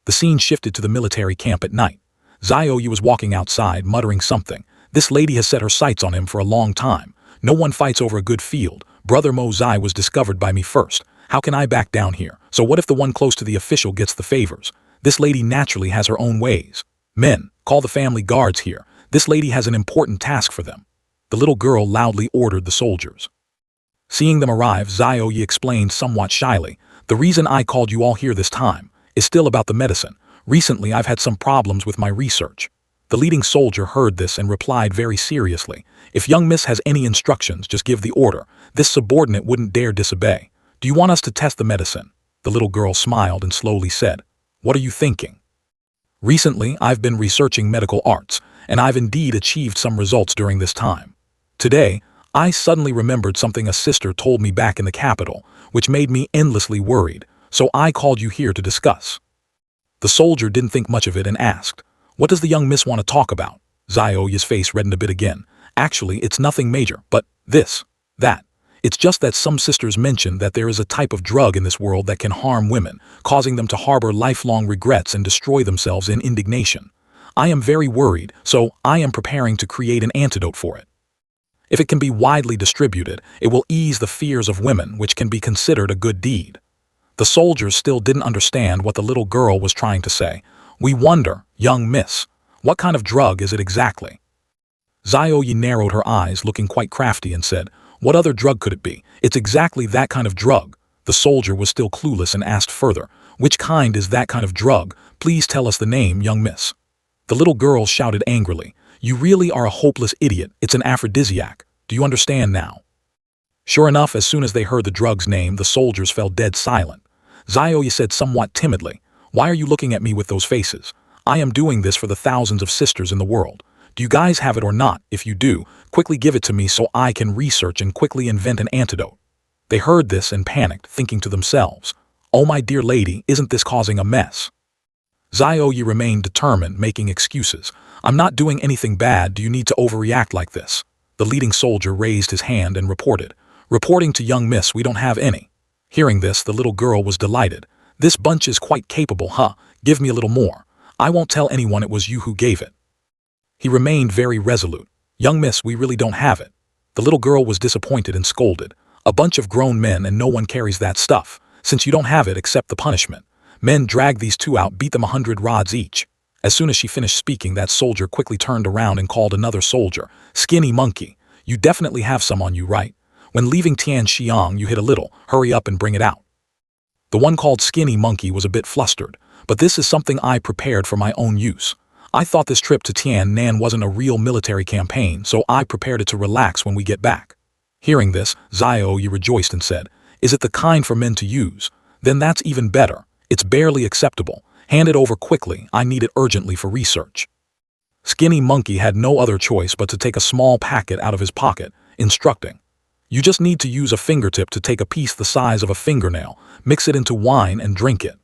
The scene shifted to the military camp at night. Xiao Yu was walking outside, muttering something. This lady has set her sights on him for a long time. No one fights over a good field. Brother Mo Zai was discovered by me first. How can I back down here? So what if the one close to the official gets the favors? This lady naturally has her own ways. Men, call the family guards here. This lady has an important task for them. The little girl loudly ordered the soldiers. Seeing them arrive, Xiaoyi explained somewhat shyly, "The reason I called you all here this time is still about the medicine. Recently I've had some problems with my research." The leading soldier heard this and replied very seriously, "If young miss has any instructions, just give the order. This subordinate wouldn't dare disobey. Do you want us to test the medicine?" The little girl smiled and slowly said, "What are you thinking?" "Recently I've been researching medical arts, and I've indeed achieved some results during this time. Today, I suddenly remembered something a sister told me back in the capital, which made me endlessly worried, so I called you here to discuss." The soldier didn't think much of it and asked, "What does the young miss want to talk about?" Xiaoyi's face reddened a bit again. "Actually, it's nothing major, but this, that. It's just that some sisters mentioned that there is a type of drug in this world that can harm women, causing them to harbor lifelong regrets and destroy themselves in indignation. I am very worried, so I am preparing to create an antidote for it. If it can be widely distributed, it will ease the fears of women, which can be considered a good deed." The soldiers still didn't understand what the little girl was trying to say. "We wonder, young miss, what kind of drug is it exactly?" Xiaoyi narrowed her eyes, looking quite crafty, and said, "What other drug could it be? It's exactly that kind of drug." The soldier was still clueless and asked further, "Which kind is that kind of drug? Please tell us the name, young miss." The little girl shouted angrily, "You really are a hopeless idiot. It's an aphrodisiac. Do you understand now?" Sure enough, as soon as they heard the drug's name, the soldiers fell dead silent. Xiaoyi said somewhat timidly, "Why are you looking at me with those faces? I am doing this for the thousands of sisters in the world. Do you guys have it or not? If you do, quickly give it to me so I can research and quickly invent an antidote." They heard this and panicked, thinking to themselves, "Oh my dear lady, isn't this causing a mess?" Xiaoyi remained determined, making excuses. "I'm not doing anything bad. Do you need to overreact like this?" The leading soldier raised his hand and reported, "Reporting to young miss, we don't have any." Hearing this, the little girl was delighted. "This bunch is quite capable, huh? Give me a little more. I won't tell anyone it was you who gave it." He remained very resolute. "Young miss, we really don't have it." The little girl was disappointed and scolded. "A bunch of grown men and no one carries that stuff. Since you don't have it, accept the punishment. Men, drag these two out, beat them 100 rods each." As soon as she finished speaking, that soldier quickly turned around and called another soldier, "Skinny monkey, you definitely have some on you, right? When leaving Tianxiang, you hit a little. Hurry up and bring it out." The one called Skinny Monkey was a bit flustered, "But this is something I prepared for my own use. I thought this trip to Tiannan wasn't a real military campaign, so I prepared it to relax when we get back." Hearing this, Xiaoyi rejoiced and said, "Is it the kind for men to use? Then that's even better. It's barely acceptable. Hand it over quickly. I need it urgently for research." Skinny Monkey had no other choice but to take a small packet out of his pocket, instructing, "You just need to use a fingertip to take a piece the size of a fingernail, mix it into wine and drink it."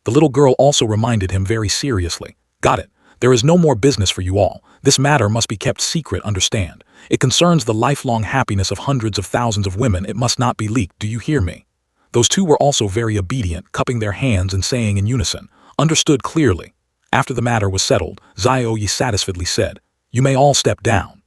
The little girl also reminded him very seriously, "Got it. There is no more business for you all. This matter must be kept secret, understand? It concerns the lifelong happiness of hundreds of thousands of women. It must not be leaked. Do you hear me?" Those two were also very obedient, cupping their hands and saying in unison, "Understood clearly." After the matter was settled, Xiaoyi satisfiedly said, "You may all step down."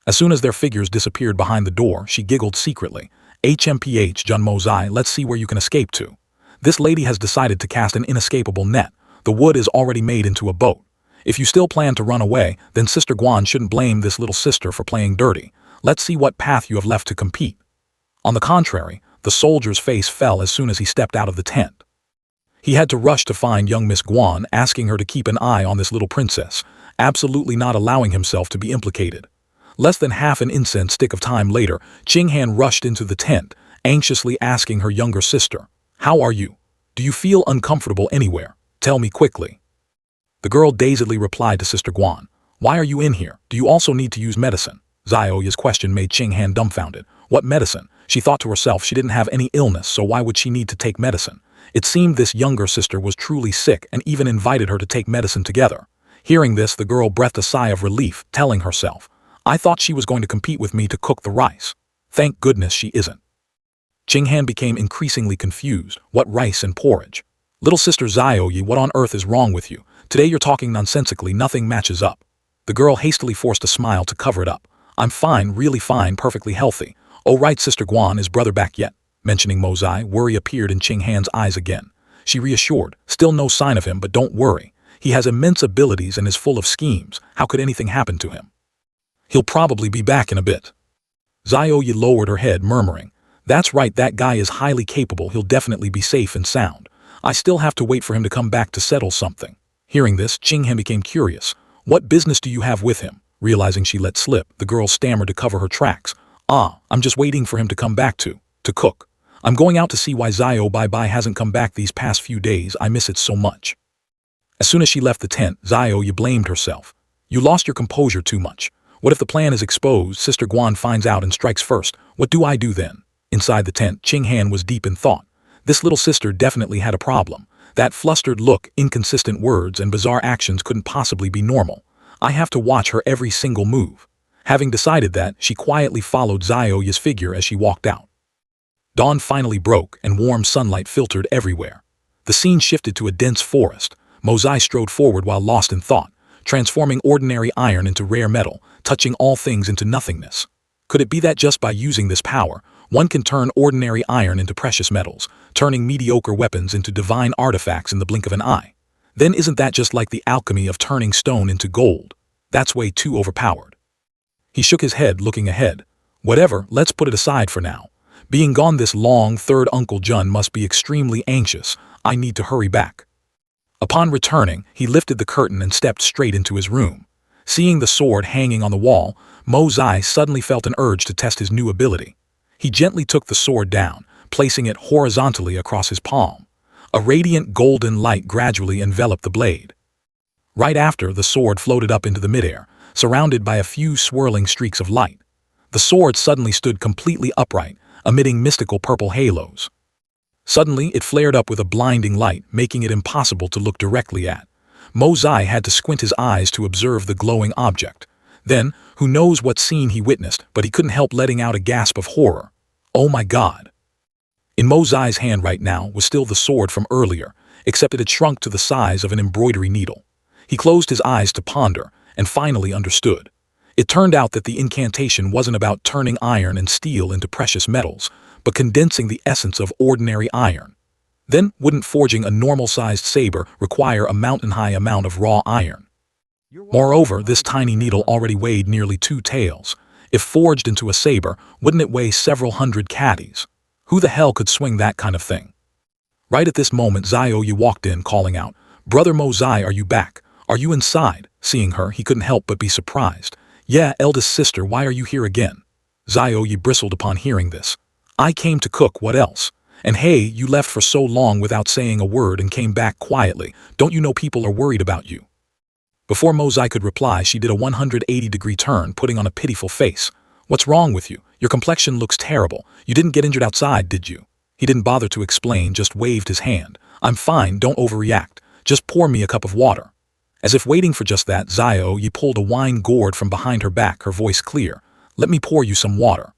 As soon as their figures disappeared behind the door, she giggled secretly, "HMPH, Jun Mozai, let's see where you can escape to. This lady has decided to cast an inescapable net. The wood is already made into a boat. If you still plan to run away, then Sister Guan shouldn't blame this little sister for playing dirty. Let's see what path you have left to compete." On the contrary, the soldier's face fell as soon as he stepped out of the tent. He had to rush to find young Miss Guan, asking her to keep an eye on this little princess, absolutely not allowing himself to be implicated. Less than half an incense stick of time later, Qinghan rushed into the tent, anxiously asking her younger sister, "How are you? Do you feel uncomfortable anywhere? Tell me quickly." The girl dazedly replied to Sister Guan, "Why are you in here? Do you also need to use medicine?" Xiaoyi's question made Qinghan dumbfounded. What medicine? She thought to herself she didn't have any illness, so why would she need to take medicine? It seemed this younger sister was truly sick and even invited her to take medicine together. Hearing this, the girl breathed a sigh of relief, telling herself, "I thought she was going to compete with me to cook the rice. Thank goodness she isn't." Qinghan became increasingly confused. What rice and porridge? "Little sister Xiaoyi, what on earth is wrong with you? Today you're talking nonsensically, nothing matches up." The girl hastily forced a smile to cover it up. "I'm fine, really fine, perfectly healthy. Oh right, Sister Guan, is brother back yet?" Mentioning Mozai, worry appeared in Qinghan's eyes again. She reassured, "Still no sign of him, but don't worry. He has immense abilities and is full of schemes. How could anything happen to him?" He'll probably be back in a bit. Xiaoyi lowered her head, murmuring, "That's right, that guy is highly capable, he'll definitely be safe and sound. I still have to wait for him to come back to settle something." Hearing this, Qinghan became curious. "What business do you have with him?" Realizing she let slip, the girl stammered to cover her tracks. I'm just waiting for him to come back to cook. I'm going out to see why Xiao Bai hasn't come back these past few days, I miss it so much." As soon as she left the tent, Xiaoyi blamed herself. "You lost your composure too much. What if the plan is exposed, Sister Guan finds out and strikes first? What do I do then?" Inside the tent, Qinghan was deep in thought. This little sister definitely had a problem. That flustered look, inconsistent words, and bizarre actions couldn't possibly be normal. I have to watch her every single move. Having decided that, she quietly followed Xiaoyi's figure as she walked out. Dawn finally broke, and warm sunlight filtered everywhere. The scene shifted to a dense forest. Mozai strode forward while lost in thought, transforming ordinary iron into rare metal, touching all things into nothingness. Could it be that just by using this power, one can turn ordinary iron into precious metals, turning mediocre weapons into divine artifacts in the blink of an eye? Then isn't that just like the alchemy of turning stone into gold? That's way too overpowered. He shook his head, looking ahead. Whatever, let's put it aside for now. Being gone this long, third Uncle Jun must be extremely anxious. I need to hurry back. Upon returning, he lifted the curtain and stepped straight into his room. Seeing the sword hanging on the wall, Mozai suddenly felt an urge to test his new ability. He gently took the sword down, placing it horizontally across his palm. A radiant golden light gradually enveloped the blade. Right after, the sword floated up into the midair, surrounded by a few swirling streaks of light. The sword suddenly stood completely upright, emitting mystical purple halos. Suddenly, it flared up with a blinding light, making it impossible to look directly at. Mozai had to squint his eyes to observe the glowing object. Then, who knows what scene he witnessed, but he couldn't help letting out a gasp of horror. Oh my God! In Mozai's hand right now was still the sword from earlier, except it had shrunk to the size of an embroidery needle. He closed his eyes to ponder, and finally understood. It turned out that the incantation wasn't about turning iron and steel into precious metals, but condensing the essence of ordinary iron. Then, wouldn't forging a normal-sized saber require a mountain-high amount of raw iron? Moreover, this tiny needle already weighed nearly 2 taels. If forged into a saber, wouldn't it weigh several hundred catties? Who the hell could swing that kind of thing? Right at this moment, Xiaoyi walked in, calling out, "Brother Mozai, are you back? Are you inside?" Seeing her, he couldn't help but be surprised. "Yeah, eldest sister, why are you here again?" Xiaoyi bristled upon hearing this. "I came to cook, what else? And hey, you left for so long without saying a word and came back quietly. Don't you know people are worried about you?" Before Mozai could reply, she did a 180-degree turn, putting on a pitiful face. "What's wrong with you? Your complexion looks terrible. You didn't get injured outside, did you?" He didn't bother to explain, just waved his hand. "I'm fine, don't overreact. Just pour me a cup of water." As if waiting for just that, Xiaoyi pulled a wine gourd from behind her back, her voice clear. "Let me pour you some water."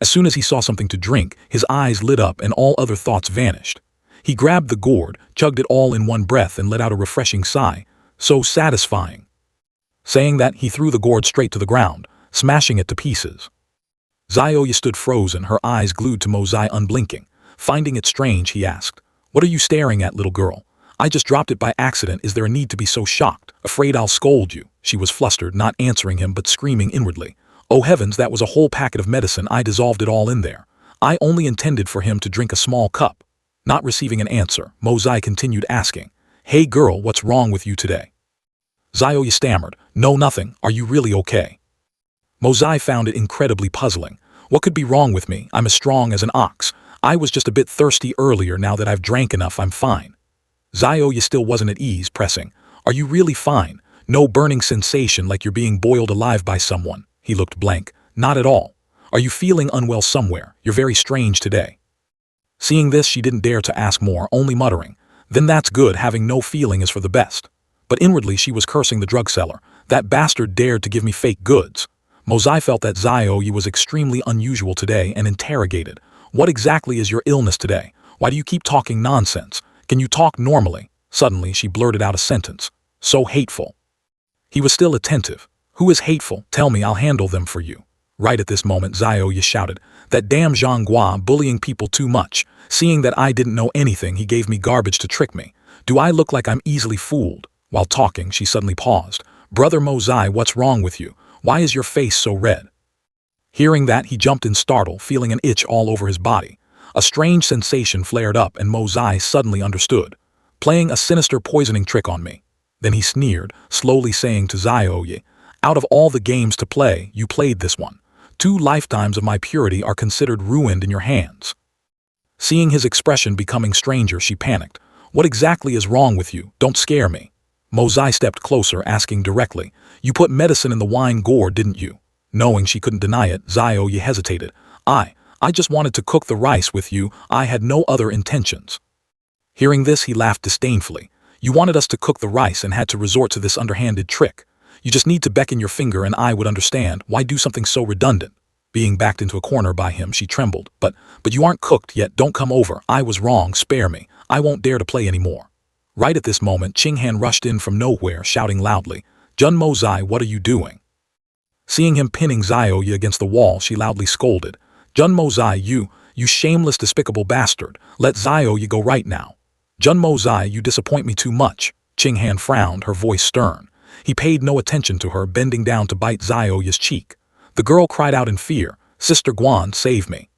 As soon as he saw something to drink, his eyes lit up and all other thoughts vanished. He grabbed the gourd, chugged it all in one breath and let out a refreshing sigh. So satisfying. Saying that, he threw the gourd straight to the ground, smashing it to pieces. Xiaoyi stood frozen, her eyes glued to Mozai, unblinking. Finding it strange, he asked, "What are you staring at, little girl? I just dropped it by accident. Is there a need to be so shocked? Afraid I'll scold you?" She was flustered, not answering him but screaming inwardly. "Oh heavens, that was a whole packet of medicine. I dissolved it all in there. I only intended for him to drink a small cup." Not receiving an answer, Mozai continued asking, "Hey girl, what's wrong with you today?" Xiaoyi stammered, "No, nothing. Are you really okay?" Mozai found it incredibly puzzling. "What could be wrong with me? I'm as strong as an ox. I was just a bit thirsty earlier. Now that I've drank enough, I'm fine." Xiaoyi still wasn't at ease, pressing, "Are you really fine? No burning sensation like you're being boiled alive by someone?" He looked blank. "Not at all. Are you feeling unwell somewhere? You're very strange today." Seeing this, she didn't dare to ask more, only muttering, "Then that's good, having no feeling is for the best." But inwardly she was cursing the drug seller. That bastard dared to give me fake goods. Mozai felt that Xiaoyi was extremely unusual today and interrogated, "What exactly is your illness today? Why do you keep talking nonsense? Can you talk normally?" Suddenly she blurted out a sentence. "So hateful." He was still attentive. "Who is hateful? Tell me, I'll handle them for you." Right at this moment, Xiaoyi shouted, "That damn Zhang Gua bullying people too much. Seeing that I didn't know anything, he gave me garbage to trick me. Do I look like I'm easily fooled?" While talking, she suddenly paused. "Brother Mozai, what's wrong with you? Why is your face so red?" Hearing that, he jumped in startle, feeling an itch all over his body. A strange sensation flared up and Mozai suddenly understood. Playing a sinister poisoning trick on me. Then he sneered, slowly saying to Xiaoyi, "Out of all the games to play, you played this one. 2 lifetimes of my purity are considered ruined in your hands." Seeing his expression becoming stranger, she panicked. "What exactly is wrong with you? Don't scare me." Mozai stepped closer, asking directly, "You put medicine in the wine gourd, didn't you?" Knowing she couldn't deny it, Xiaoyi hesitated. I just wanted to cook the rice with you. I had no other intentions." Hearing this, he laughed disdainfully. "You wanted us to cook the rice and had to resort to this underhanded trick. You just need to beckon your finger and I would understand. Why do something so redundant?" Being backed into a corner by him, she trembled. But you aren't cooked yet. Don't come over. I was wrong. Spare me. I won't dare to play anymore." Right at this moment, Qinghan rushed in from nowhere, shouting loudly, "Jun Mozai, what are you doing?" Seeing him pinning Xiaoyi against the wall, she loudly scolded, "Jun Mozai, you shameless, despicable bastard. Let Xiaoyi go right now." "Jun Mozai, you disappoint me too much." Qinghan frowned, her voice stern. He paid no attention to her, bending down to bite Xiaoyi's cheek. The girl cried out in fear, "Sister Guan, save me."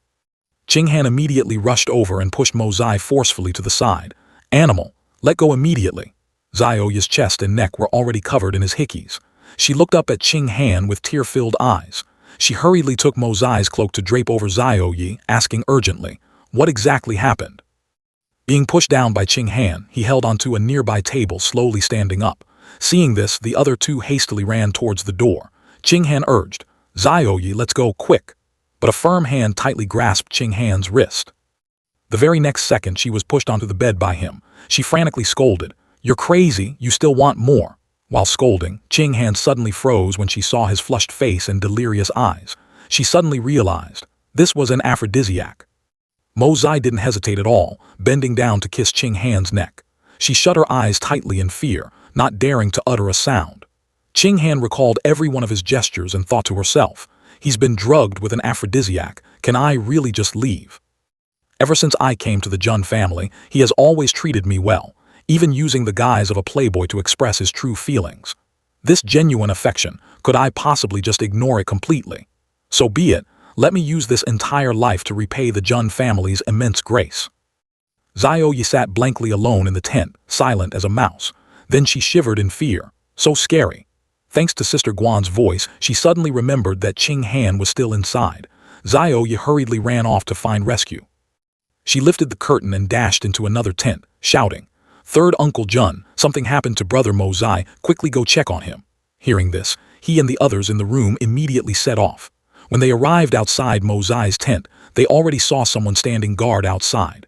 Qinghan immediately rushed over and pushed Mozai forcefully to the side. "Animal, let go immediately." Xiaoyi's chest and neck were already covered in his hickeys. She looked up at Qinghan with tear-filled eyes. She hurriedly took Mozai's cloak to drape over Xiaoyi, asking urgently, "What exactly happened?" Being pushed down by Qinghan, he held onto a nearby table, slowly standing up. Seeing this, the other 2 hastily ran towards the door. Qinghan urged, "Xiaoyi, let's go, quick." But a firm hand tightly grasped Qinghan's wrist. The very next second, she was pushed onto the bed by him. She frantically scolded, "You're crazy, you still want more." While scolding, Qinghan suddenly froze when she saw his flushed face and delirious eyes. She suddenly realized this was an aphrodisiac. Mozai didn't hesitate at all, bending down to kiss Qinghan's neck. She shut her eyes tightly in fear, not daring to utter a sound. Qinghan recalled every one of his gestures and thought to herself, "He's been drugged with an aphrodisiac. Can I really just leave?" Ever since I came to the Jun family, he has always treated me well, even using the guise of a playboy to express his true feelings. This genuine affection, could I possibly just ignore it completely? So be it, let me use this entire life to repay the Jun family's immense grace. Xiaoyi sat blankly alone in the tent, silent as a mouse. Then she shivered in fear. So scary. Thanks to Sister Guan's voice, she suddenly remembered that Qinghan was still inside. Xiaoyi hurriedly ran off to find rescue. She lifted the curtain and dashed into another tent, shouting, "Third Uncle Jun, something happened to Brother Mozai, quickly go check on him." Hearing this, he and the others in the room immediately set off. When they arrived outside Mozai's tent, they already saw someone standing guard outside.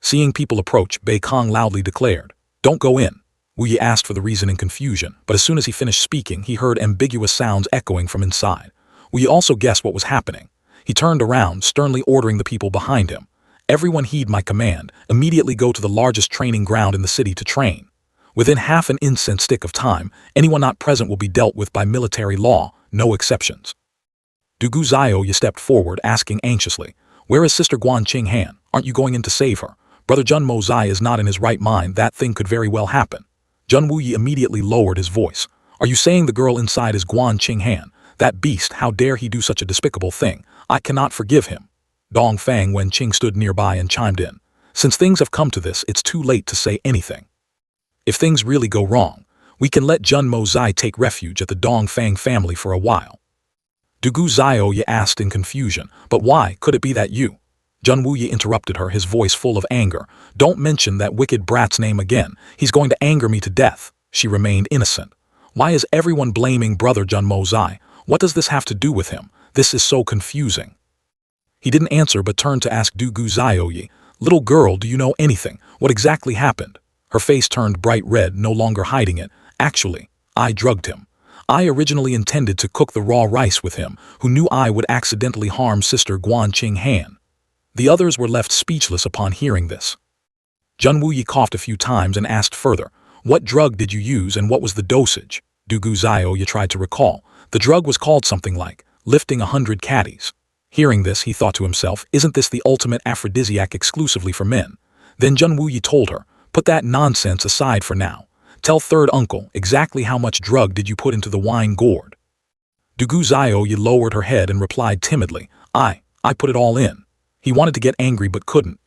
Seeing people approach, Bei Kong loudly declared, "Don't go in." Wu Yi asked for the reason in confusion, but as soon as he finished speaking, he heard ambiguous sounds echoing from inside. Wu Yi also guessed what was happening. He turned around, sternly ordering the people behind him, "Everyone heed my command, immediately go to the largest training ground in the city to train. Within half an incense stick of time, anyone not present will be dealt with by military law, no exceptions." Dugu Xiaoyi stepped forward, asking anxiously, "Where is Sister Guan Qinghan? Aren't you going in to save her? Brother Jun Mozai is not in his right mind, that thing could very well happen." Jun Wuyi immediately lowered his voice. "Are you saying the girl inside is Guan Qinghan? That beast, how dare he do such a despicable thing? I cannot forgive him." Dong Fang Wen Qing stood nearby and chimed in. "Since things have come to this, it's too late to say anything. If things really go wrong, we can let Jun Mozai take refuge at the Dong Fang family for a while." Dugu Xiaoyi asked in confusion, "But why? Could it be that you?" Jun Wuyi interrupted her, his voice full of anger. "Don't mention that wicked brat's name again. He's going to anger me to death." She remained innocent. "Why is everyone blaming Brother Jun Mozai? What does this have to do with him? This is so confusing." He didn't answer but turned to ask Dugu Xiaoyi, "Little girl, do you know anything? What exactly happened?" Her face turned bright red, no longer hiding it. "Actually, I drugged him. I originally intended to cook the raw rice with him, who knew I would accidentally harm Sister Guan Qinghan." The others were left speechless upon hearing this. Jun Wuyi coughed a few times and asked further, "What drug did you use and what was the dosage?" Dugu Xiaoyi tried to recall. The drug was called something like lifting 100 caddies. Hearing this, he thought to himself, "Isn't this the ultimate aphrodisiac exclusively for men?" Then Jun Wuyi told her, "Put that nonsense aside for now. Tell third uncle exactly how much drug did you put into the wine gourd." Dugu Zioye lowered her head and replied timidly, I put it all in. He wanted to get angry but couldn't.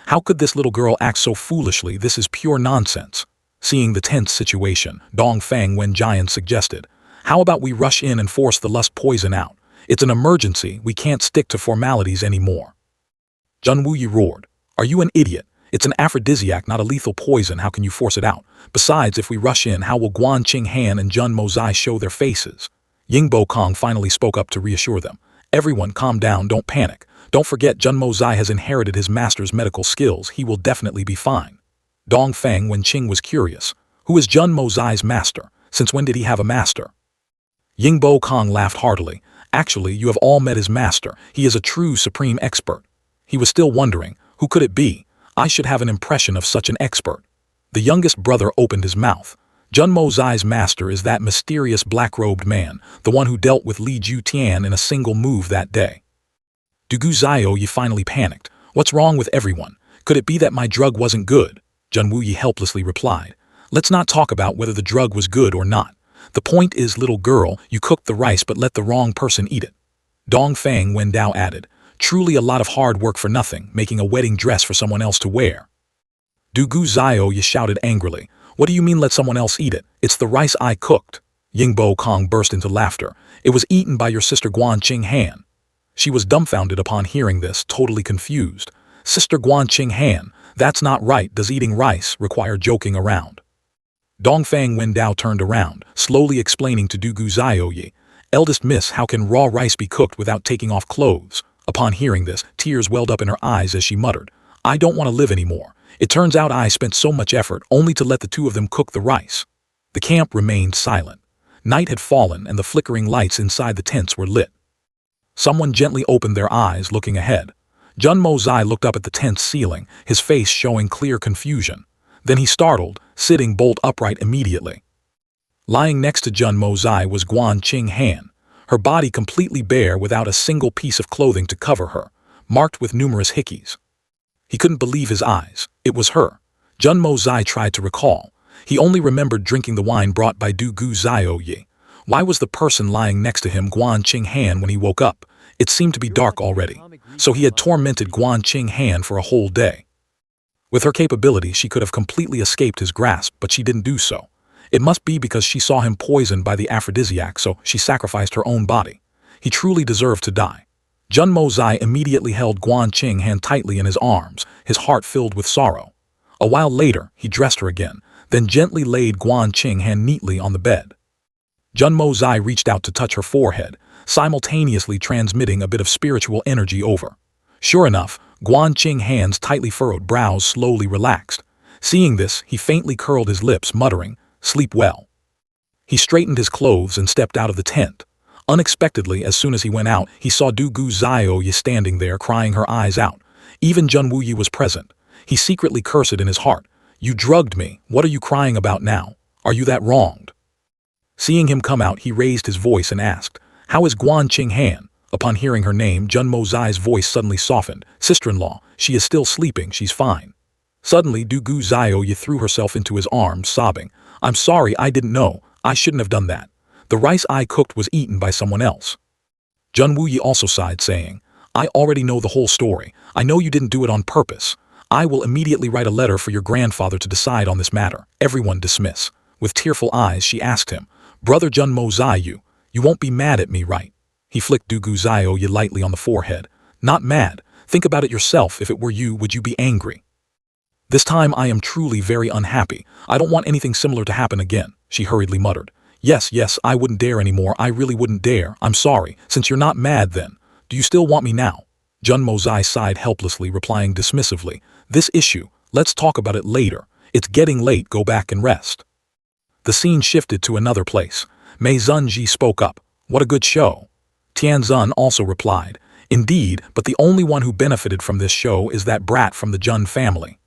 How could this little girl act so foolishly? This is pure nonsense. Seeing the tense situation, Dongfeng Wenjian suggested, how about we rush in and force the lust poison out? It's an emergency, we can't stick to formalities anymore. Zhen Wuyi roared, are you an idiot? It's an aphrodisiac, not a lethal poison, how can you force it out? Besides, if we rush in, how will Guan Qinghan and Zhen Mozai show their faces? Yingbo Kong finally spoke up to reassure them. Everyone calm down, don't panic. Don't forget Zhen Mozai has inherited his master's medical skills, he will definitely be fine. Dongfeng Wenqing was curious. Who is Zhen Mozai's master? Since when did he have a master? Yingbo Kong laughed heartily. Actually, you have all met his master. He is a true supreme expert. He was still wondering, who could it be? I should have an impression of such an expert. The youngest brother opened his mouth. Zhen Mozai's master is that mysterious black-robed man, the one who dealt with Li Jutian in a single move that day. Dugu Zioye finally panicked. What's wrong with everyone? Could it be that my drug wasn't good? Zhen Wuyi helplessly replied. Let's not talk about whether the drug was good or not. The point is, little girl, you cooked the rice but let the wrong person eat it. Dongfeng Wendao added, truly a lot of hard work for nothing, making a wedding dress for someone else to wear. Dugu Zioye shouted angrily, what do you mean let someone else eat it? It's the rice I cooked. Yingbo Kong burst into laughter. It was eaten by your sister Guan Qinghan. She was dumbfounded upon hearing this, totally confused. Sister Guan Qinghan, that's not right. Does eating rice require joking around? Dongfeng Wendao turned around, slowly explaining to Dugu Zioye, eldest miss, how can raw rice be cooked without taking off clothes? Upon hearing this, tears welled up in her eyes as she muttered, I don't want to live anymore. It turns out I spent so much effort only to let the two of them cook the rice. The camp remained silent. Night had fallen and the flickering lights inside the tents were lit. Someone gently opened their eyes, looking ahead. Zhen Mozai looked up at the tent's ceiling, his face showing clear confusion. Then he startled, sitting bolt upright immediately. Lying next to Zhen Mozai was Guan Qinghan, her body completely bare without a single piece of clothing to cover her, marked with numerous hickeys. He couldn't believe his eyes. It was her. Zhen Mozai tried to recall. He only remembered drinking the wine brought by Dugu Zioye. Why was the person lying next to him Guan Qinghan when he woke up? It seemed to be dark already, so he had tormented Guan Qinghan for a whole day. With her capability, she could have completely escaped his grasp, but she didn't do so. It must be because she saw him poisoned by the aphrodisiac, so she sacrificed her own body. He truly deserved to die. Zhen Mozai immediately held Guan Qinghan tightly in his arms, his heart filled with sorrow. A while later, he dressed her again, then gently laid Guan Qinghan neatly on the bed. Zhen Mozai reached out to touch her forehead, simultaneously transmitting a bit of spiritual energy over. Sure enough, Guan Qinghan's tightly furrowed brows slowly relaxed. Seeing this, he faintly curled his lips, muttering, sleep well. He straightened his clothes and stepped out of the tent. Unexpectedly, as soon as he went out, he saw Dugu Zioye standing there, crying her eyes out. Even Zhen Wuyi was present. He secretly cursed in his heart. You drugged me. What are you crying about now? Are you that wronged? Seeing him come out, he raised his voice and asked, how is Guan Qinghan? Upon hearing her name, Zhen Mozai's voice suddenly softened. Sister-in-law, she is still sleeping, she's fine. Suddenly, Dugu Zioye threw herself into his arms, sobbing, I'm sorry, I didn't know. I shouldn't have done that. The rice I cooked was eaten by someone else. Zhen Wuyi also sighed, saying, I already know the whole story. I know you didn't do it on purpose. I will immediately write a letter for your grandfather to decide on this matter. Everyone dismiss. With tearful eyes, she asked him, Brother Zhen Mozai, you won't be mad at me, right? He flicked Dugu Zioye lightly on the forehead. Not mad. Think about it yourself. If it were you, would you be angry? This time I am truly very unhappy. I don't want anything similar to happen again, she hurriedly muttered. Yes, I wouldn't dare anymore. I really wouldn't dare. I'm sorry. Since you're not mad then, do you still want me now? Zhen Mozai sighed helplessly, replying dismissively, this issue, let's talk about it later. It's getting late, go back and rest. The scene shifted to another place. Mei Zunji spoke up. What a good show. Tianzun also replied, indeed, but the only one who benefited from this show is that brat from the Zhen family.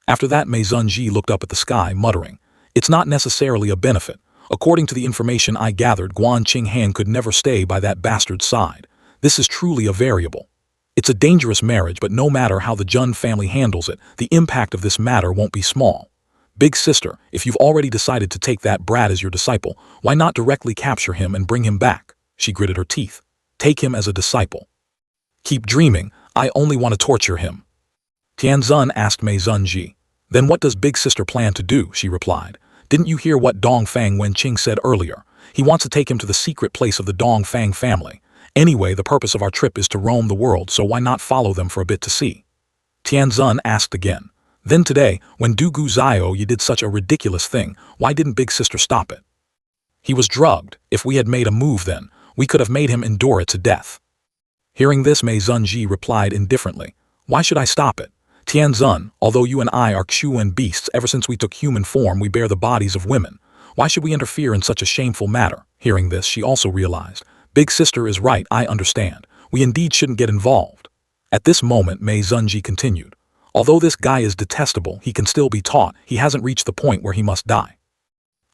After that, Mei Zunji looked up at the sky, muttering, it's not necessarily a benefit. According to the information I gathered, Guan Qinghan could never stay by that bastard's side. This is truly a variable. It's a dangerous marriage, but no matter how the Zhen family handles it, the impact of this matter won't be small. Big sister, if you've already decided to take that brat as your disciple, why not directly capture him and bring him back? she gritted her teeth. Take him as a disciple. Keep dreaming, I only want to torture him. Tianzun asked Mei Zunji. Then what does Big Sister plan to do, she replied. Didn't you hear what Dongfang Wenqing said earlier? He wants to take him to the secret place of the Dongfang family. Anyway, the purpose of our trip is to roam the world, so why not follow them for a bit to see? Tianzun asked again. Then today, when Dugu Zio you did such a ridiculous thing, why didn't Big Sister stop it? He was drugged. If we had made a move then, we could have made him endure it to death. Hearing this, Mei Zunji replied indifferently. Why should I stop it? Tianzun, although you and I are Xuan beasts, ever since we took human form we bear the bodies of women. Why should we interfere in such a shameful matter? Hearing this, she also realized. Big Sister is right, I understand. We indeed shouldn't get involved. At this moment, Mei Zunji continued. Although this guy is detestable, he can still be taught. He hasn't reached the point where he must die.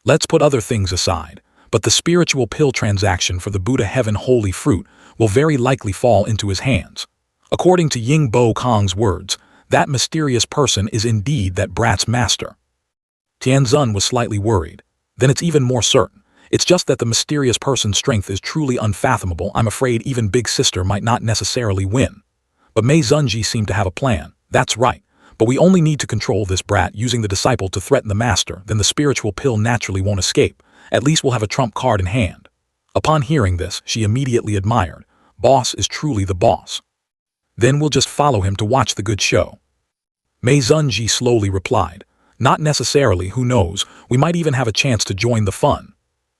Let's put other things aside, but the spiritual pill transaction for the Buddha Heaven Holy Fruit will very likely fall into his hands. According to Ying Bo Kong's words, that mysterious person is indeed that brat's master. Tianzun was slightly worried. Then it's even more certain. It's just that the mysterious person's strength is truly unfathomable. I'm afraid even Big Sister might not necessarily win. But Mei Zunji seemed to have a plan. That's right. But we only need to control this brat using the disciple to threaten the master, then the spiritual pill naturally won't escape. At least we'll have a trump card in hand. Upon hearing this, she immediately admired. Boss is truly the boss. Then we'll just follow him to watch the good show. Mei Zunji slowly replied. Not necessarily, who knows, we might even have a chance to join the fun.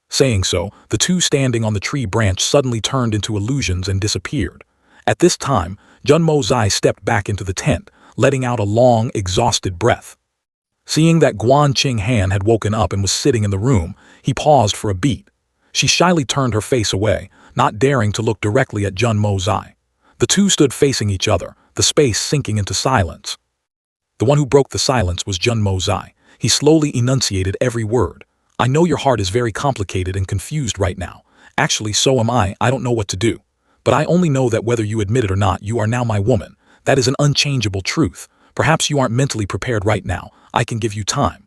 Saying so, the two standing on the tree branch suddenly turned into illusions and disappeared. At this time, Junmo Zai stepped back into the tent, letting out a long, exhausted breath. Seeing that Guan Qing Han had woken up and was sitting in the room, he paused for a beat. She shyly turned her face away, not daring to look directly at Junmo Zai. The two stood facing each other, the space sinking into silence. The one who broke the silence was Junmo Zai. He slowly enunciated every word. I know your heart is very complicated and confused right now. Actually, so am I don't know what to do. But I only know that whether you admit it or not, you are now my woman. That is an unchangeable truth. Perhaps you aren't mentally prepared right now. I can give you time.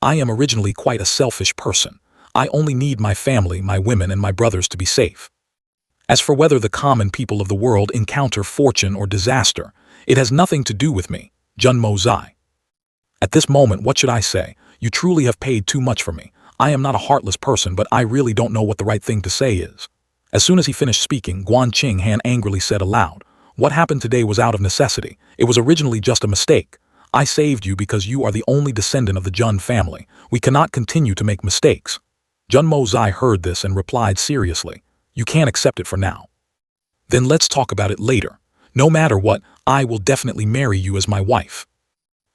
I am originally quite a selfish person. I only need my family, my women, and my brothers to be safe. As for whether the common people of the world encounter fortune or disaster, it has nothing to do with me, Junmo Zai. At this moment, what should I say? You truly have paid too much for me. I am not a heartless person, but I really don't know what the right thing to say is. As soon as he finished speaking, Guan Qing Han angrily said aloud, What happened today was out of necessity. It was originally just a mistake. I saved you because you are the only descendant of the Jun family. We cannot continue to make mistakes. Junmo Zai heard this and replied seriously, You can't accept it for now. Then let's talk about it later. No matter what, I will definitely marry you as my wife.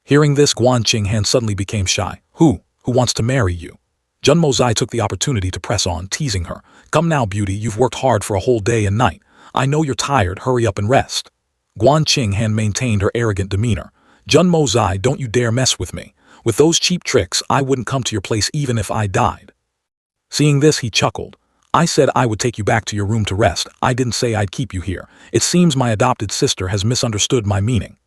Hearing this, Guan Qing Han suddenly became shy. Who wants to marry you? Junmo Zai took the opportunity to press on, teasing her. Come now, beauty, you've worked hard for a whole day and night. I know you're tired, hurry up and rest. Guan Qing Han maintained her arrogant demeanor. Junmo Zai, don't you dare mess with me. With those cheap tricks, I wouldn't come to your place even if I died. Seeing this, he chuckled. I said I would take you back to your room to rest. I didn't say I'd keep you here. It seems my adopted sister has misunderstood my meaning.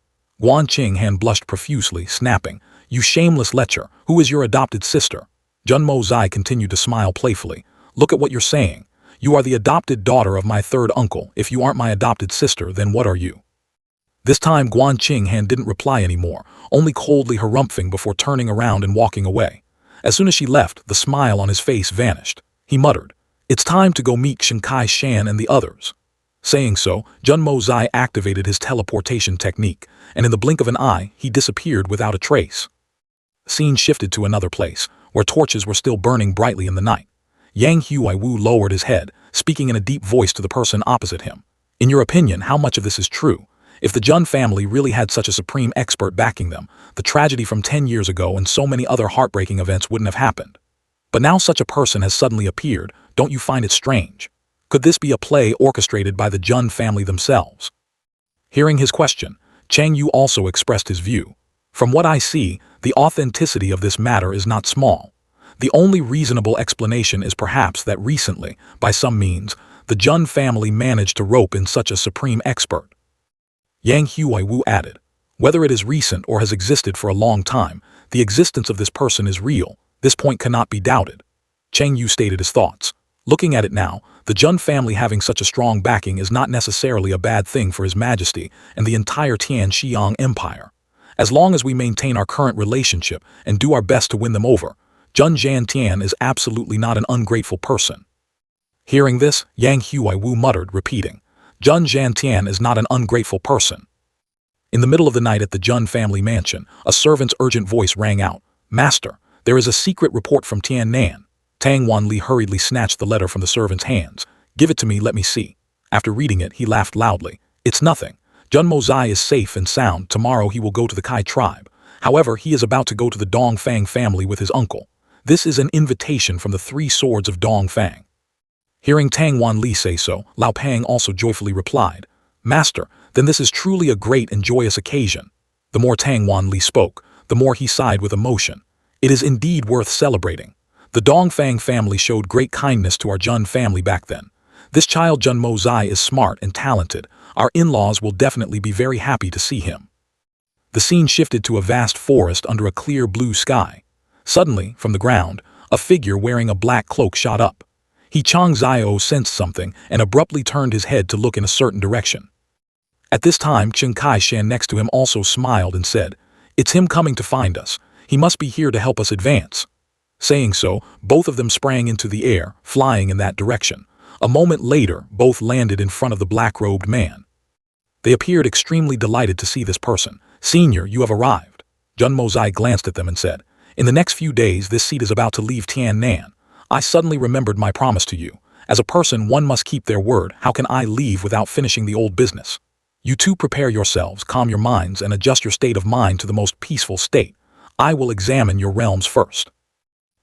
Guan Qing Han blushed profusely, snapping, You shameless lecher, who is your adopted sister? Junmo Zai continued to smile playfully. Look at what you're saying. You are the adopted daughter of my third uncle. If you aren't my adopted sister, then what are you? This time, Guan Qing Han didn't reply anymore, only coldly harumphing before turning around and walking away. As soon as she left, the smile on his face vanished. He muttered, It's time to go meet Shinkai Shan and the others. Saying so, Junmo Zai activated his teleportation technique, and in the blink of an eye, he disappeared without a trace. The scene shifted to another place, where torches were still burning brightly in the night. Yang Huiwu lowered his head, speaking in a deep voice to the person opposite him. In your opinion, how much of this is true? If the Jun family really had such a supreme expert backing them, the tragedy from 10 years ago and so many other heartbreaking events wouldn't have happened. But now such a person has suddenly appeared. Don't you find it strange? Could this be a play orchestrated by the Jun family themselves? Hearing his question, Chang Yu also expressed his view. From what I see, the authenticity of this matter is not small. The only reasonable explanation is perhaps that recently, by some means, the Jun family managed to rope in such a supreme expert. Yang Huiwu added, Whether it is recent or has existed for a long time, the existence of this person is real. This point cannot be doubted. Chang Yu stated his thoughts. Looking at it now, the Jun family having such a strong backing is not necessarily a bad thing for His Majesty and the entire Tianxiang Empire. As long as we maintain our current relationship and do our best to win them over, Jun Zhantian is absolutely not an ungrateful person. Hearing this, Yang Huaiwu muttered, repeating, Jun Zhantian is not an ungrateful person. In the middle of the night at the Jun family mansion, a servant's urgent voice rang out, Master, there is a secret report from Tiannan. Tang Wanli hurriedly snatched the letter from the servant's hands. Give it to me, let me see. After reading it, he laughed loudly. It's nothing. Jun Mozai is safe and sound. Tomorrow he will go to the Kai tribe. However, he is about to go to the Dongfang family with his uncle. This is an invitation from the 3 swords of Dongfang. Hearing Tang Wanli say so, Lao Pang also joyfully replied, Master, then this is truly a great and joyous occasion. The more Tang Wanli spoke, the more he sighed with emotion. It is indeed worth celebrating. The Dongfang family showed great kindness to our Jun family back then. This child Jun Mozai is smart and talented. Our in-laws will definitely be very happy to see him. The scene shifted to a vast forest under a clear blue sky. Suddenly, from the ground, a figure wearing a black cloak shot up. He Chang Zio sensed something and abruptly turned his head to look in a certain direction. At this time, Chen Kai-shan next to him also smiled and said, It's him coming to find us. He must be here to help us advance. Saying so, both of them sprang into the air, flying in that direction. A moment later, both landed in front of the black-robed man. They appeared extremely delighted to see this person. Senior, you have arrived. Jun Mozai glanced at them and said, In the next few days, this seat is about to leave Tiannan. I suddenly remembered my promise to you. As a person, one must keep their word. How can I leave without finishing the old business? You two prepare yourselves, calm your minds, and adjust your state of mind to the most peaceful state. I will examine your realms first.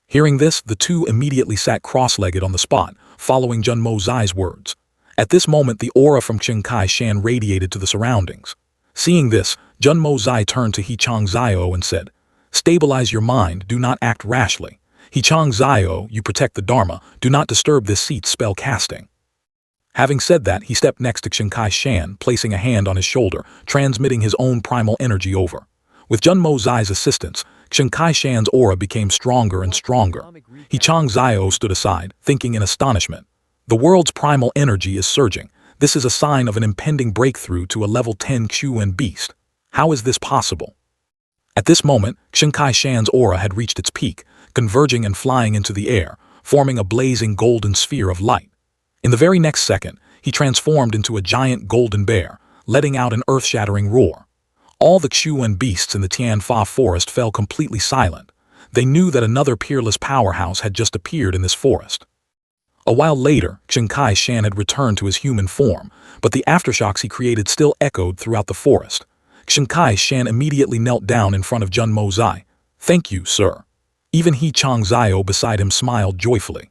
Hearing this, the two immediately sat cross-legged on the spot, following Jun Mozai's words. At this moment, the aura from Chen Kai-shan radiated to the surroundings. Seeing this, Jun Mozai turned to He Chang Zio and said, Stabilize your mind, do not act rashly. He Chang Zio, you protect the Dharma, do not disturb this seat's spell casting. Having said that, he stepped next to Chen Kai-shan, placing a hand on his shoulder, transmitting his own primal energy over. With Jun Mozai's assistance, Chen Kai-shan's aura became stronger and stronger. He Chang Zio stood aside, thinking in astonishment. The world's primal energy is surging. This is a sign of an impending breakthrough to a level 10 Quen beast. How is this possible? At this moment, Chen Kai-shan's aura had reached its peak, converging and flying into the air, forming a blazing golden sphere of light. In the very next second, he transformed into a giant golden bear, letting out an earth-shattering roar. All the Quen beasts in the Tianfa forest fell completely silent. They knew that another peerless powerhouse had just appeared in this forest. A while later, Chen Kai-shan had returned to his human form, but the aftershocks he created still echoed throughout the forest. Chen Kai-shan immediately knelt down in front of Jun Mozai. Thank you, sir. Even He Chang Zio beside him smiled joyfully.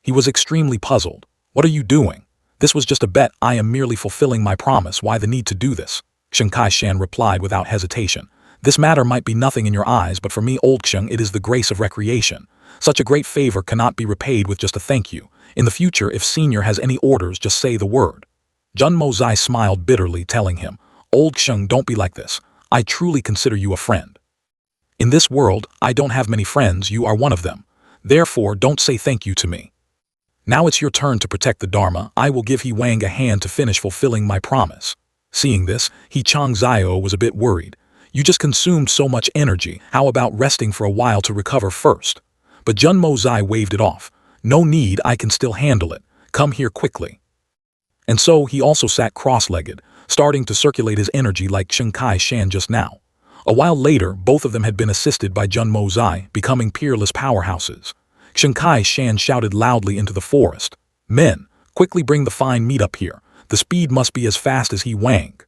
He was extremely puzzled. What are you doing? This was just a bet. I am merely fulfilling my promise. Why the need to do this? Chen Kai-shan replied without hesitation. This matter might be nothing in your eyes, but for me, old Chen, it is the grace of recreation. Such a great favor cannot be repaid with just a thank you. In the future, if Senior has any orders, just say the word. Jun Mozai smiled bitterly, telling him, Old Chen, don't be like this. I truly consider you a friend. In this world, I don't have many friends, you are one of them. Therefore, don't say thank you to me. Now it's your turn to protect the Dharma. I will give He Wang a hand to finish fulfilling my promise. Seeing this, He Chang Zio was a bit worried. You just consumed so much energy, how about resting for a while to recover first? But Jun Mozai waved it off. No need, I can still handle it. Come here quickly. And so he also sat cross-legged, starting to circulate his energy like Chen Kai-shan just now. A while later, both of them had been assisted by Jun Mozai, becoming peerless powerhouses. Chen Kai-shan shouted loudly into the forest. Men, quickly bring the fine meat up here. The speed must be as fast as He Wang.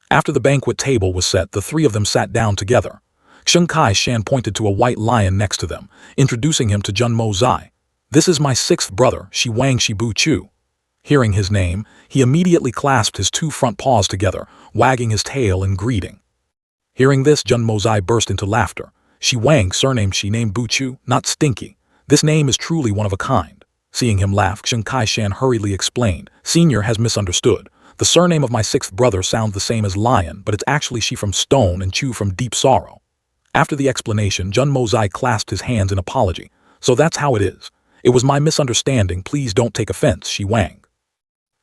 After the banquet table was set, the three of them sat down together. Chen Kai-shan pointed to a white lion next to them, introducing him to Jun Mozai. This is my 6th brother, Shi Wang Shibu Chu. Hearing his name, he immediately clasped his 2 front paws together, wagging his tail in greeting. Hearing this, Jun Mozai burst into laughter. Shi Wang, surnamed Shi, named Bu Chu, not Stinky. This name is truly one of a kind. Seeing him laugh, Chen Kai-shan hurriedly explained, Senior has misunderstood. The surname of my 6th brother sounds the same as Lion, but it's actually Shi from Stone and Chu from Deep Sorrow. After the explanation, Jun Mozai clasped his hands in apology. So that's how it is. It was my misunderstanding, please don't take offense, Shi Wang.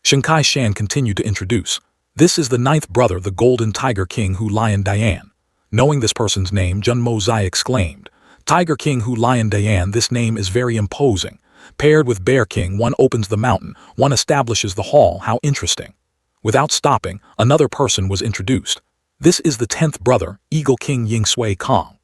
Shenkai Shan continued to introduce. This is the ninth brother, the Golden Tiger King Hu Lion Dian. Knowing this person's name, Jun Mo Zai exclaimed, Tiger King Hu Lion Dian, this name is very imposing. Paired with Bear King, one opens the mountain, one establishes the hall, how interesting. Without stopping, another person was introduced. This is the 10th brother, Eagle King Ying Sui Kong.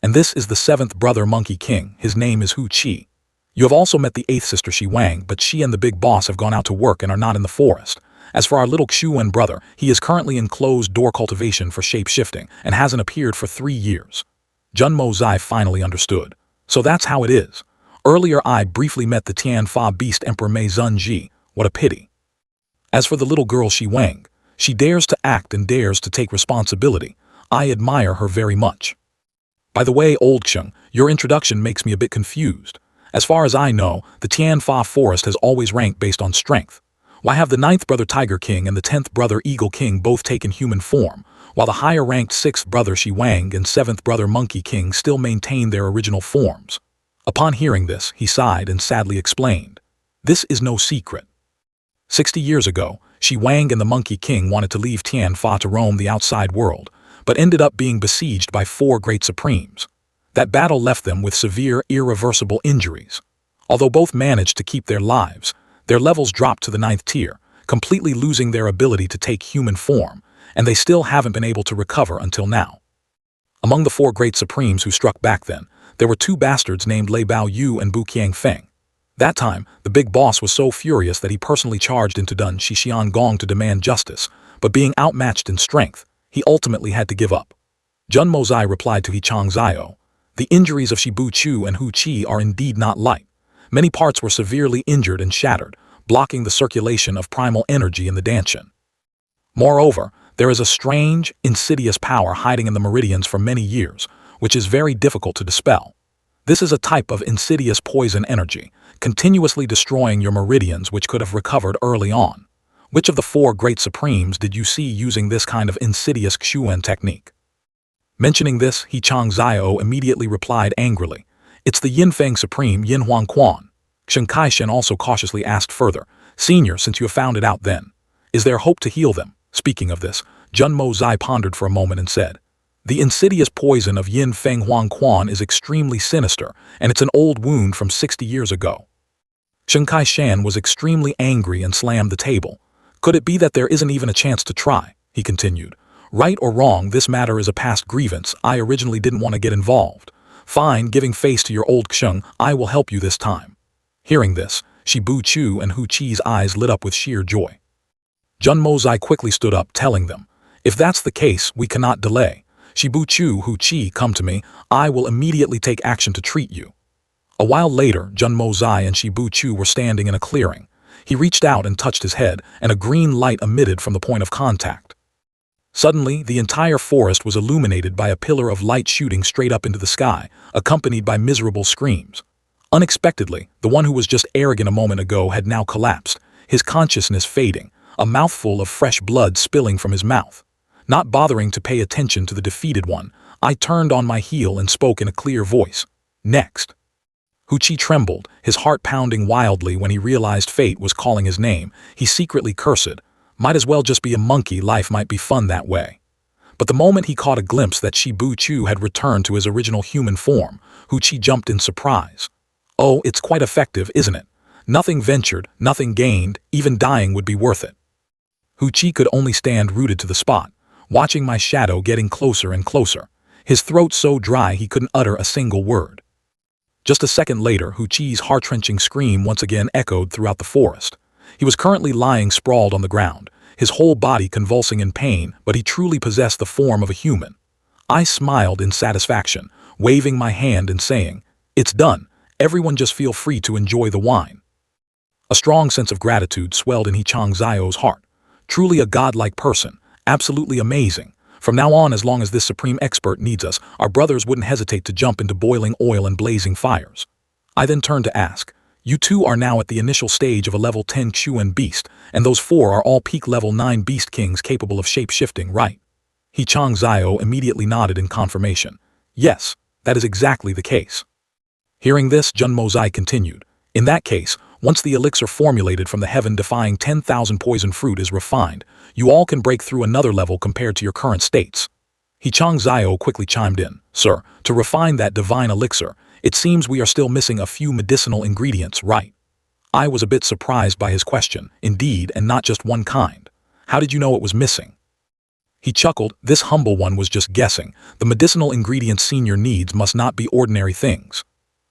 And this is the 7th brother, Monkey King, his name is Hu Qi. You have also met the 8th sister Shi Wang, but she and the big boss have gone out to work and are not in the forest. As for our little Xuan brother, he is currently in closed-door cultivation for shape-shifting and hasn't appeared for 3 years. Jun Mo Zai finally understood. So that's how it is. Earlier I briefly met the Tianfa beast Emperor Mei Zunji. What a pity. As for the little girl Shi Wang, she dares to act and dares to take responsibility. I admire her very much. By the way, Old Xiong, your introduction makes me a bit confused. As far as I know, the Tianfa forest has always ranked based on strength. Why have the 9th brother Tiger King and the 10th brother Eagle King both taken human form, while the higher-ranked 6th brother Shi Wang and 7th brother Monkey King still maintain their original forms? Upon hearing this, he sighed and sadly explained, this is no secret. 60 years ago, Shi Wang and the Monkey King wanted to leave Tianfa to roam the outside world, but ended up being besieged by 4 great supremes. That battle left them with severe, irreversible injuries. Although both managed to keep their lives, their levels dropped to the 9th tier, completely losing their ability to take human form, and they still haven't been able to recover until now. Among the 4 great supremes who struck back then, there were 2 bastards named Lei Bao Yu and Bu Qiang Feng. That time, the big boss was so furious that he personally charged into Dun Shixian Gong to demand justice, but being outmatched in strength, he ultimately had to give up. Jun Mo Zai replied to He Chang Zio, the injuries of Shibu Chu and Hu Qi are indeed not light. Many parts were severely injured and shattered, blocking the circulation of primal energy in the Danshan. Moreover, there is a strange, insidious power hiding in the meridians for many years, which is very difficult to dispel. This is a type of insidious poison energy, continuously destroying your meridians which could have recovered early on. Which of the 4 great supremes did you see using this kind of insidious Xuan technique? Mentioning this, He Chang Zio immediately replied angrily, it's the Yinfeng Supreme Yin Huang Quan. Shenkai Shen also cautiously asked further, Senior, since you have found it out then, is there hope to heal them? Speaking of this, Jun Mo Zai pondered for a moment and said, the insidious poison of Yin Feng Huang Quan is extremely sinister, and it's an old wound from 60 years ago. Shenkai Shan was extremely angry and slammed the table. Could it be that there isn't even a chance to try? He continued. Right or wrong, this matter is a past grievance. I originally didn't want to get involved. Fine, giving face to your old Xiong, I will help you this time. Hearing this, Shibu Chu and Hu Qi's eyes lit up with sheer joy. Jun Mo Zai quickly stood up, telling them, if that's the case, we cannot delay. Shibu Chu, Hu Qi, come to me. I will immediately take action to treat you. A while later, Jun Mo Zai and Shibu Chu were standing in a clearing. He reached out and touched his head, and a green light emitted from the point of contact. Suddenly, the entire forest was illuminated by a pillar of light shooting straight up into the sky, accompanied by miserable screams. Unexpectedly, the one who was just arrogant a moment ago had now collapsed, his consciousness fading, a mouthful of fresh blood spilling from his mouth. Not bothering to pay attention to the defeated one, I turned on my heel and spoke in a clear voice. Next. Hu Qi trembled, his heart pounding wildly when he realized fate was calling his name. He secretly cursed. Might as well just be a monkey, life might be fun that way. But the moment he caught a glimpse that Shibu Chu had returned to his original human form, Hu Qi jumped in surprise. Oh, it's quite effective, isn't it? Nothing ventured, nothing gained, even dying would be worth it. Hu Qi could only stand rooted to the spot, watching my shadow getting closer and closer, his throat so dry he couldn't utter a single word. Just a second later, Hu Qi's heart-wrenching scream once again echoed throughout the forest. He was currently lying sprawled on the ground, his whole body convulsing in pain, but he truly possessed the form of a human. I smiled in satisfaction, waving my hand and saying, it's done, everyone just feel free to enjoy the wine. A strong sense of gratitude swelled in He Chang Zio's heart. Truly a godlike person, absolutely amazing. From now on, as long as this supreme expert needs us, our brothers wouldn't hesitate to jump into boiling oil and blazing fires. I then turned to ask, you 2 are now at the initial stage of a level 10 Xuan beast, and those 4 are all peak level 9 beast kings capable of shape-shifting, right? He Chang Zio immediately nodded in confirmation. Yes, that is exactly the case. Hearing this, Jun Mo Zai continued, In that case, once the elixir formulated from the heaven-defying 10,000 poison fruit is refined, you all can break through another level compared to your current states. He Chang Zhao quickly chimed in. Sir, to refine that divine elixir, it seems we are still missing a few medicinal ingredients, right? I was a bit surprised by his question, indeed, and not just one kind. How did you know it was missing? He chuckled. This humble one was just guessing. The medicinal ingredients Senior needs must not be ordinary things.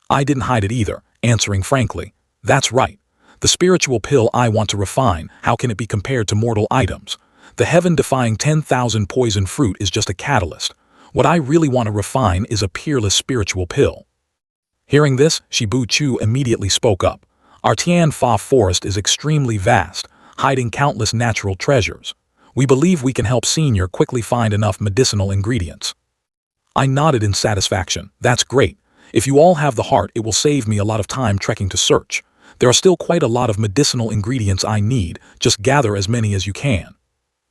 I didn't hide it either, answering frankly. That's right. The spiritual pill I want to refine, how can it be compared to mortal items? The heaven-defying 10,000 poison fruit is just a catalyst. What I really want to refine is a peerless spiritual pill. Hearing this, Shibu Chu immediately spoke up. Our Tian Fa forest is extremely vast, hiding countless natural treasures. We believe we can help Senior quickly find enough medicinal ingredients. I nodded in satisfaction. That's great. If you all have the heart, it will save me a lot of time trekking to search. There are still quite a lot of medicinal ingredients I need, just gather as many as you can.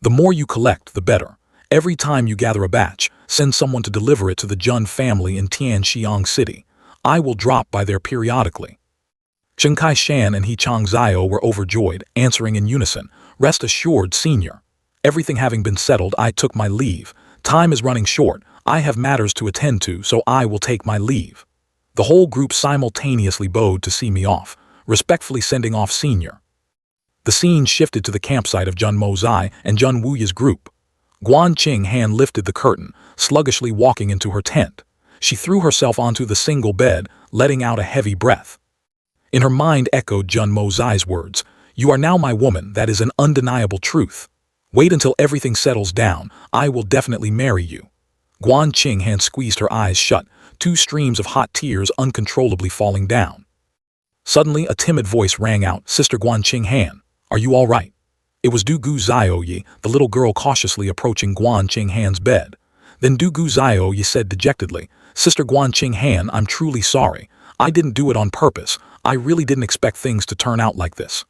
The more you collect, the better. Every time you gather a batch, send someone to deliver it to the Jun family in Tianxiang City. I will drop by there periodically. Chen Kai-shan and He Chang Zhao were overjoyed, answering in unison, Rest assured, Senior. Everything having been settled, I took my leave. Time is running short. I have matters to attend to, so I will take my leave. The whole group simultaneously bowed to see me off, respectfully sending off Senior. The scene shifted to the campsite of Jun Mozai and Jun Wuya's group. Guan Qing Han lifted the curtain, sluggishly walking into her tent. She threw herself onto the single bed, letting out a heavy breath. In her mind echoed Jun Mozai's words, You are now my woman, that is an undeniable truth. Wait until everything settles down, I will definitely marry you. Guan Qing Han squeezed her eyes shut, 2 streams of hot tears uncontrollably falling down. Suddenly a timid voice rang out, Sister Guan Qing Han, are you all right? It was Du Gu Zhaoyi, the little girl cautiously approaching Guan Qing Han's bed. Then Du Gu Zhaoyi said dejectedly, Sister Guan Qing Han, I'm truly sorry. I didn't do it on purpose. I really didn't expect things to turn out like this.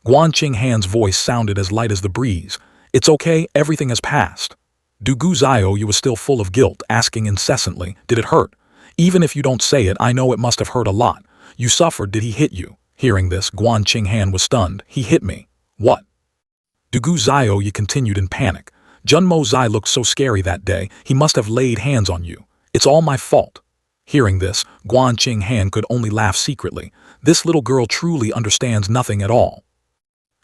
Guan Qing Han's voice sounded as light as the breeze. It's okay, everything has passed. Du Gu Zhaoyi was still full of guilt, asking incessantly, Did it hurt? Even if you don't say it, I know it must have hurt a lot. You suffered, did he hit you? Hearing this, Guan Qing Han was stunned. He hit me. What? Du Gu Zhaoyi continued in panic. Jun Mozai looked so scary that day, he must have laid hands on you. It's all my fault. Hearing this, Guan Qing Han could only laugh secretly. This little girl truly understands nothing at all.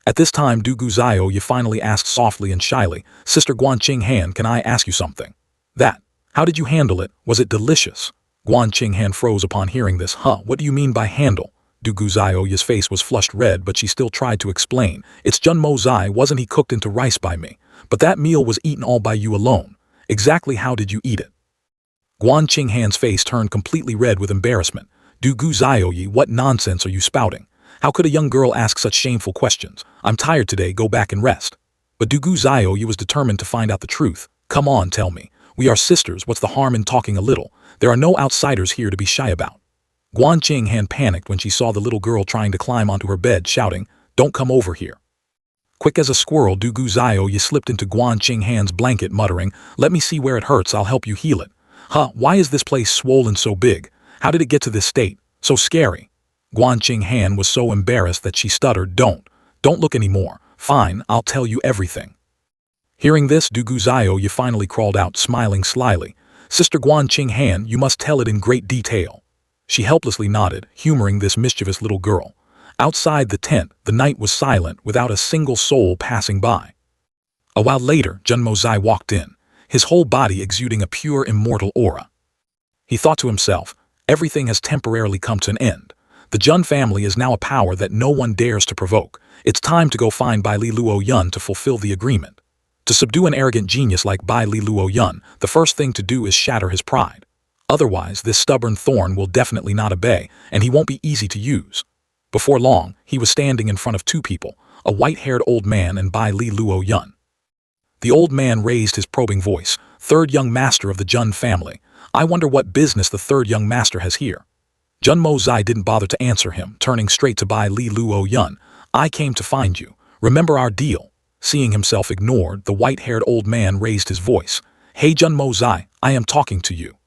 At this time, Du Gu Zhaoyi finally asked softly and shyly, Sister Guan Qing Han, can I ask you something? That. How did you handle it? Was it delicious? Guan Qing Han froze upon hearing this. What do you mean by handle? Du Gu Zhaoyi's face was flushed red, but she still tried to explain. It's Jun Mozai, wasn't he cooked into rice by me? But that meal was eaten all by you alone. Exactly how did you eat it? Guan Qing Han's face turned completely red with embarrassment. Du Gu Zhaoyi, what nonsense are you spouting? How could a young girl ask such shameful questions? I'm tired today, go back and rest. But Du Gu Zhaoyi was determined to find out the truth. Come on, tell me. We are sisters, what's the harm in talking a little? There are no outsiders here to be shy about. Guan Qing Han panicked when she saw the little girl trying to climb onto her bed, shouting, Don't come over here. Quick as a squirrel, Du Gu Zhaoyi slipped into Guan Qing Han's blanket, muttering, Let me see where it hurts, I'll help you heal it. Why is this place swollen so big? How did it get to this state? So scary. Guan Qing Han was so embarrassed that she stuttered, Don't look anymore. Fine, I'll tell you everything. Hearing this, Du Gu Zhaoyi finally crawled out, smiling slyly. Sister Guan Qing Han, you must tell it in great detail. She helplessly nodded, humoring this mischievous little girl. Outside the tent, the night was silent, without a single soul passing by. A while later, Jun Mozai walked in, his whole body exuding a pure immortal aura. He thought to himself, everything has temporarily come to an end. The Jun family is now a power that no one dares to provoke. It's time to go find Bai Li Luo Yun to fulfill the agreement. To subdue an arrogant genius like Bai Li Luo Yun, the first thing to do is shatter his pride. Otherwise, this stubborn thorn will definitely not obey, and he won't be easy to use. Before long, he was standing in front of 2 people, a white-haired old man and Bai Li Luo Yun. The old man raised his probing voice, Third young master of the Jun family. I wonder what business the third young master has here. Jun Mozai didn't bother to answer him, turning straight to Bai Li Luo Yun. I came to find you. Remember our deal. Seeing himself ignored, the white-haired old man raised his voice. Hey Jun Mozai, I am talking to you.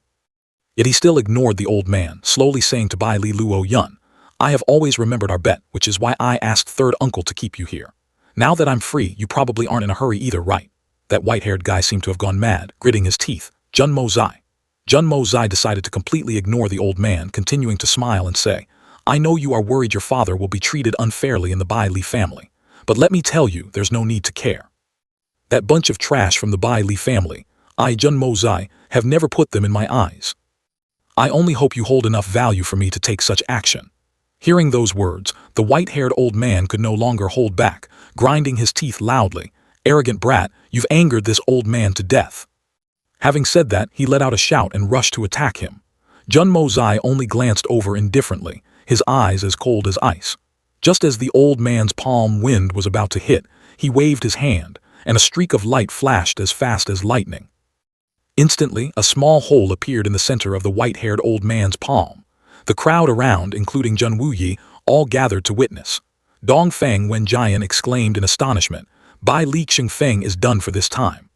Yet he still ignored the old man, slowly saying to Bai Li Luo Yun, I have always remembered our bet, which is why I asked third uncle to keep you here. Now that I'm free, you probably aren't in a hurry either, right? That white-haired guy seemed to have gone mad, gritting his teeth. Jun Mo-zai. Jun Mo-zai decided to completely ignore the old man, continuing to smile and say, I know you are worried your father will be treated unfairly in the Bai Li family, but let me tell you, there's no need to care. That bunch of trash from the Bai Li family, I, Jun Mo-zai, have never put them in my eyes. I only hope you hold enough value for me to take such action. Hearing those words, the white-haired old man could no longer hold back, grinding his teeth loudly. Arrogant brat, you've angered this old man to death. Having said that, he let out a shout and rushed to attack him. Jun Mo-zai only glanced over indifferently, his eyes as cold as ice. Just as the old man's palm wind was about to hit, he waved his hand, and a streak of light flashed as fast as lightning. Instantly, a small hole appeared in the center of the white-haired old man's palm. The crowd around, including Jun Wuyi, all gathered to witness. Dong Feng Wenjian exclaimed in astonishment, Bai Li Xingfeng is done for this time.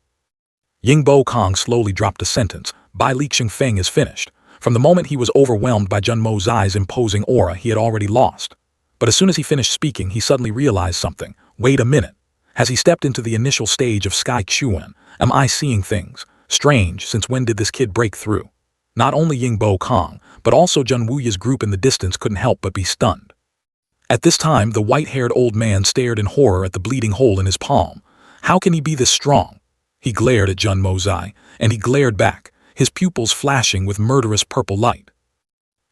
Yingbo Kong slowly dropped a sentence, Bai Li Xingfeng is finished. From the moment he was overwhelmed by Jun Mo-zai's imposing aura, he had already lost. But as soon as he finished speaking, he suddenly realized something. Wait a minute. As he stepped into the initial stage of Sky Chuan, am I seeing things? Strange, since when did this kid break through? Not only Yingbo Kong, but also Jun Wuyi's group in the distance couldn't help but be stunned. At this time, the white-haired old man stared in horror at the bleeding hole in his palm. How can he be this strong? He glared at Jun Mo-zai, and he glared back, his pupils flashing with murderous purple light.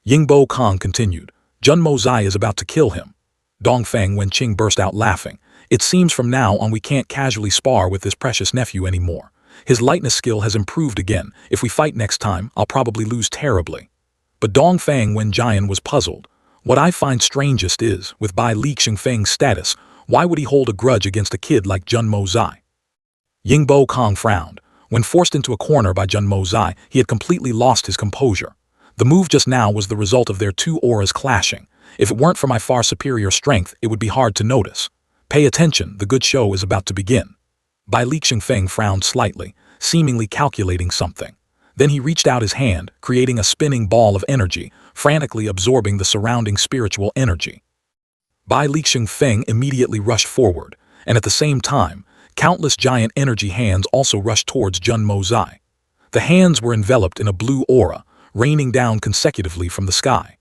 Yingbo Kong continued, Jun Mo-zai is about to kill him. Dongfeng Wenqing burst out laughing. It seems from now on we can't casually spar with this precious nephew anymore. His lightness skill has improved again. If we fight next time, I'll probably lose terribly. But Dongfeng Wenjian was puzzled. What I find strangest is, with Bai Li Xingfeng's status, why would he hold a grudge against a kid like Jun Mo-zai? Yingbo Kong frowned. When forced into a corner by Jun Mo-zai, he had completely lost his composure. The move just now was the result of their two auras clashing. If it weren't for my far superior strength, it would be hard to notice. Pay attention, the good show is about to begin. Bai Li Xingfeng frowned slightly, seemingly calculating something. Then he reached out his hand, creating a spinning ball of energy, frantically absorbing the surrounding spiritual energy. Bai Li Xingfeng immediately rushed forward, and at the same time, countless giant energy hands also rushed towards Jun Mo-zai. The hands were enveloped in a blue aura, raining down consecutively from the sky.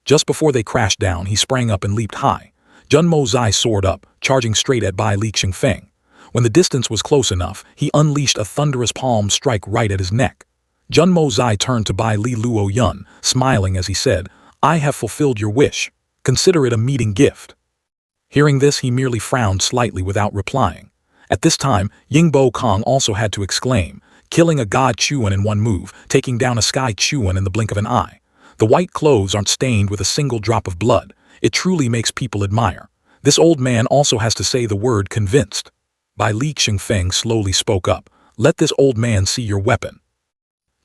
Just before they crashed down, he sprang up and leaped high. Jun Mo-zai soared up, charging straight at Bai Li Xingfeng. When the distance was close enough, he unleashed a thunderous palm strike right at his neck. Jun Mo-zai turned to Bai Li Luo Yun, smiling as he said, I have fulfilled your wish. Consider it a meeting gift. Hearing this, he merely frowned slightly without replying. At this time, Yingbo Kong also had to exclaim, killing a God Chuan in one move, taking down a Sky Chuan in the blink of an eye. The white clothes aren't stained with a single drop of blood. It truly makes people admire. This old man also has to say the word convinced. Bai Li Xingfeng slowly spoke up, let this old man see your weapon.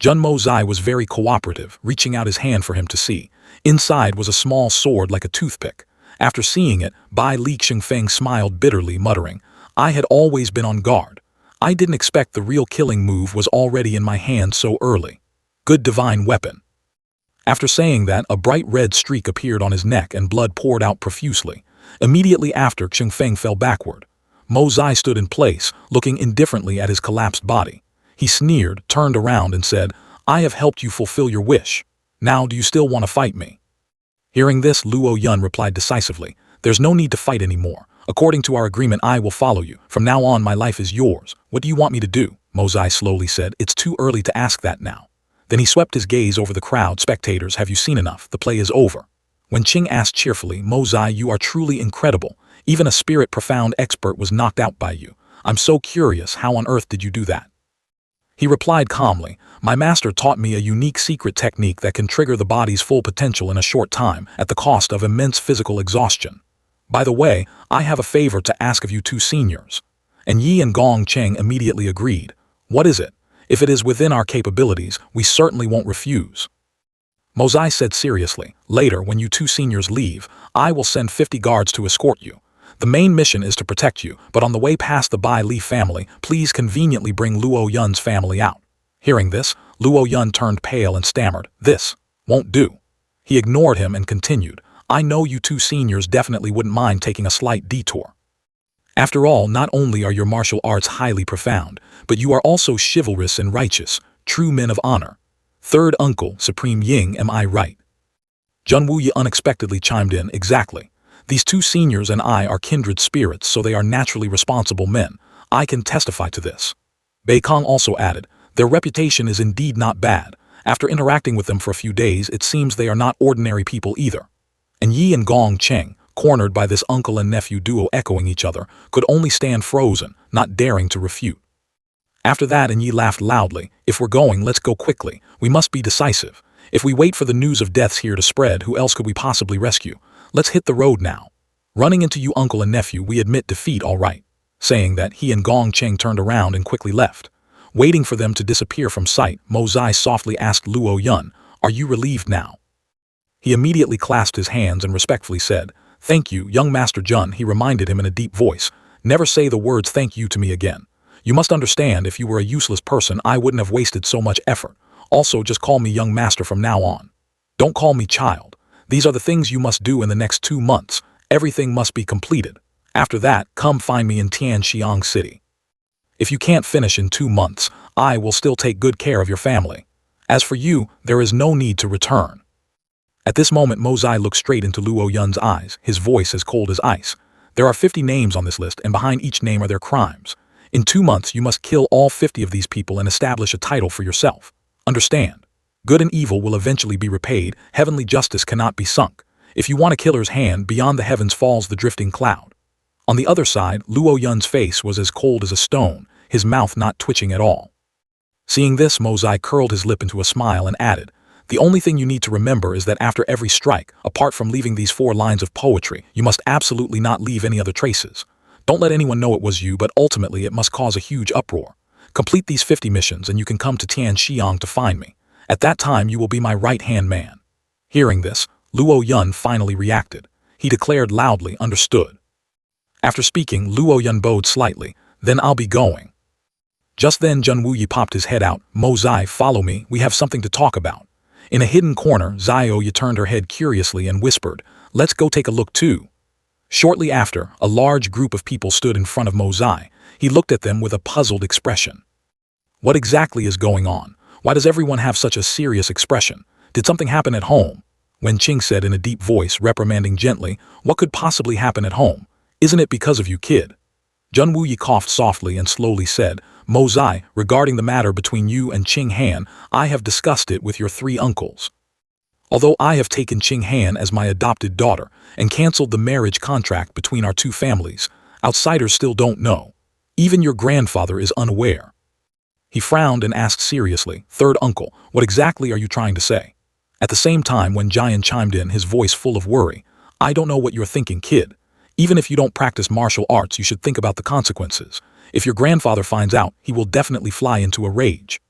Jun Mo-zai was very cooperative, reaching out his hand for him to see. Inside was a small sword like a toothpick. After seeing it, Bai Li Xingfeng smiled bitterly, muttering, I had always been on guard. I didn't expect the real killing move was already in my hand so early. Good divine weapon. After saying that, a bright red streak appeared on his neck and blood poured out profusely. Immediately after, Xingfeng fell backward. Mo-zai stood in place, looking indifferently at his collapsed body. He sneered, turned around and said, I have helped you fulfill your wish. Now do you still want to fight me? Hearing this, Luo Yun replied decisively, there's no need to fight anymore. According to our agreement, I will follow you. From now on, my life is yours. What do you want me to do? Mo-zai slowly said, it's too early to ask that now. Then he swept his gaze over the crowd. Spectators, have you seen enough? The play is over. Wenqing asked cheerfully, Mo-zai, you are truly incredible. Even a spirit profound expert was knocked out by you. I'm so curious, how on earth did you do that? He replied calmly, my master taught me a unique secret technique that can trigger the body's full potential in a short time at the cost of immense physical exhaustion. By the way, I have a favor to ask of you two seniors. And Yi and Gong Cheng immediately agreed. What is it? If it is within our capabilities, we certainly won't refuse. Mo-zai said seriously, later when you two seniors leave, I will send 50 guards to escort you. The main mission is to protect you, but on the way past the Bai Li family, please conveniently bring Luo Yun's family out. Hearing this, Luo Yun turned pale and stammered, this won't do. He ignored him and continued, I know you two seniors definitely wouldn't mind taking a slight detour. After all, not only are your martial arts highly profound, but you are also chivalrous and righteous, true men of honor. Third uncle, Supreme Ying, am I right? Jun Wuyi unexpectedly chimed in, exactly. These two seniors and I are kindred spirits, so they are naturally responsible men. I can testify to this. Bei Kong also added, their reputation is indeed not bad. After interacting with them for a few days, it seems they are not ordinary people either. And Yi and Gong Cheng, cornered by this uncle and nephew duo echoing each other, could only stand frozen, not daring to refute. After that, and Yi laughed loudly, if we're going, let's go quickly. We must be decisive. If we wait for the news of deaths here to spread, who else could we possibly rescue? Let's hit the road now. Running into you uncle and nephew, we admit defeat, all right. Saying that, he and Gong Cheng turned around and quickly left. Waiting for them to disappear from sight, Mo Zai softly asked Luo Yun, are you relieved now? He immediately clasped his hands and respectfully said, thank you, young Master Jun. He reminded him in a deep voice, never say the words thank you to me again. You must understand, if you were a useless person, I wouldn't have wasted so much effort. Also, just call me young master from now on. Don't call me child. These are the things you must do in the next 2 months. Everything must be completed. After that, come find me in Tianxiang City. If you can't finish in 2 months, I will still take good care of your family. As for you, there is no need to return. At this moment, Mo Zai looked straight into Luo Yun's eyes, his voice as cold as ice. There are 50 names on this list, and behind each name are their crimes. In 2 months, you must kill all 50 of these people and establish a title for yourself. Understand? Good and evil will eventually be repaid. Heavenly justice cannot be sunk. If you want a killer's hand, beyond the heavens falls the drifting cloud. On the other side, Luo Yun's face was as cold as a stone, his mouth not twitching at all. Seeing this, Mo Zai curled his lip into a smile and added, the only thing you need to remember is that after every strike, apart from leaving these 4 lines of poetry, you must absolutely not leave any other traces. Don't let anyone know it was you, but ultimately it must cause a huge uproar. Complete these 50 missions and you can come to Tianxiang to find me. At that time, you will be my right-hand man. Hearing this, Luo Yun finally reacted. He declared loudly, understood. After speaking, Luo Yun bowed slightly, then I'll be going. Just then Jun Wuyi popped his head out, Mo Zai, follow me, we have something to talk about. In a hidden corner, Zio turned her head curiously and whispered, let's go take a look too. Shortly after, a large group of people stood in front of Mo Zai. He looked at them with a puzzled expression. What exactly is going on? Why does everyone have such a serious expression? Did something happen at home? Wen Qing said in a deep voice, reprimanding gently, what could possibly happen at home? Isn't it because of you, kid? Jun Wuyi coughed softly and slowly said, Mo Zai, regarding the matter between you and Qing Han, I have discussed it with your 3 uncles. Although I have taken Qing Han as my adopted daughter and canceled the marriage contract between our 2 families, outsiders still don't know. Even your grandfather is unaware. He frowned and asked seriously, third uncle, what exactly are you trying to say? At the same time, when Jian chimed in, his voice full of worry, I don't know what you're thinking, kid. Even if you don't practice martial arts, you should think about the consequences. If your grandfather finds out, he will definitely fly into a rage.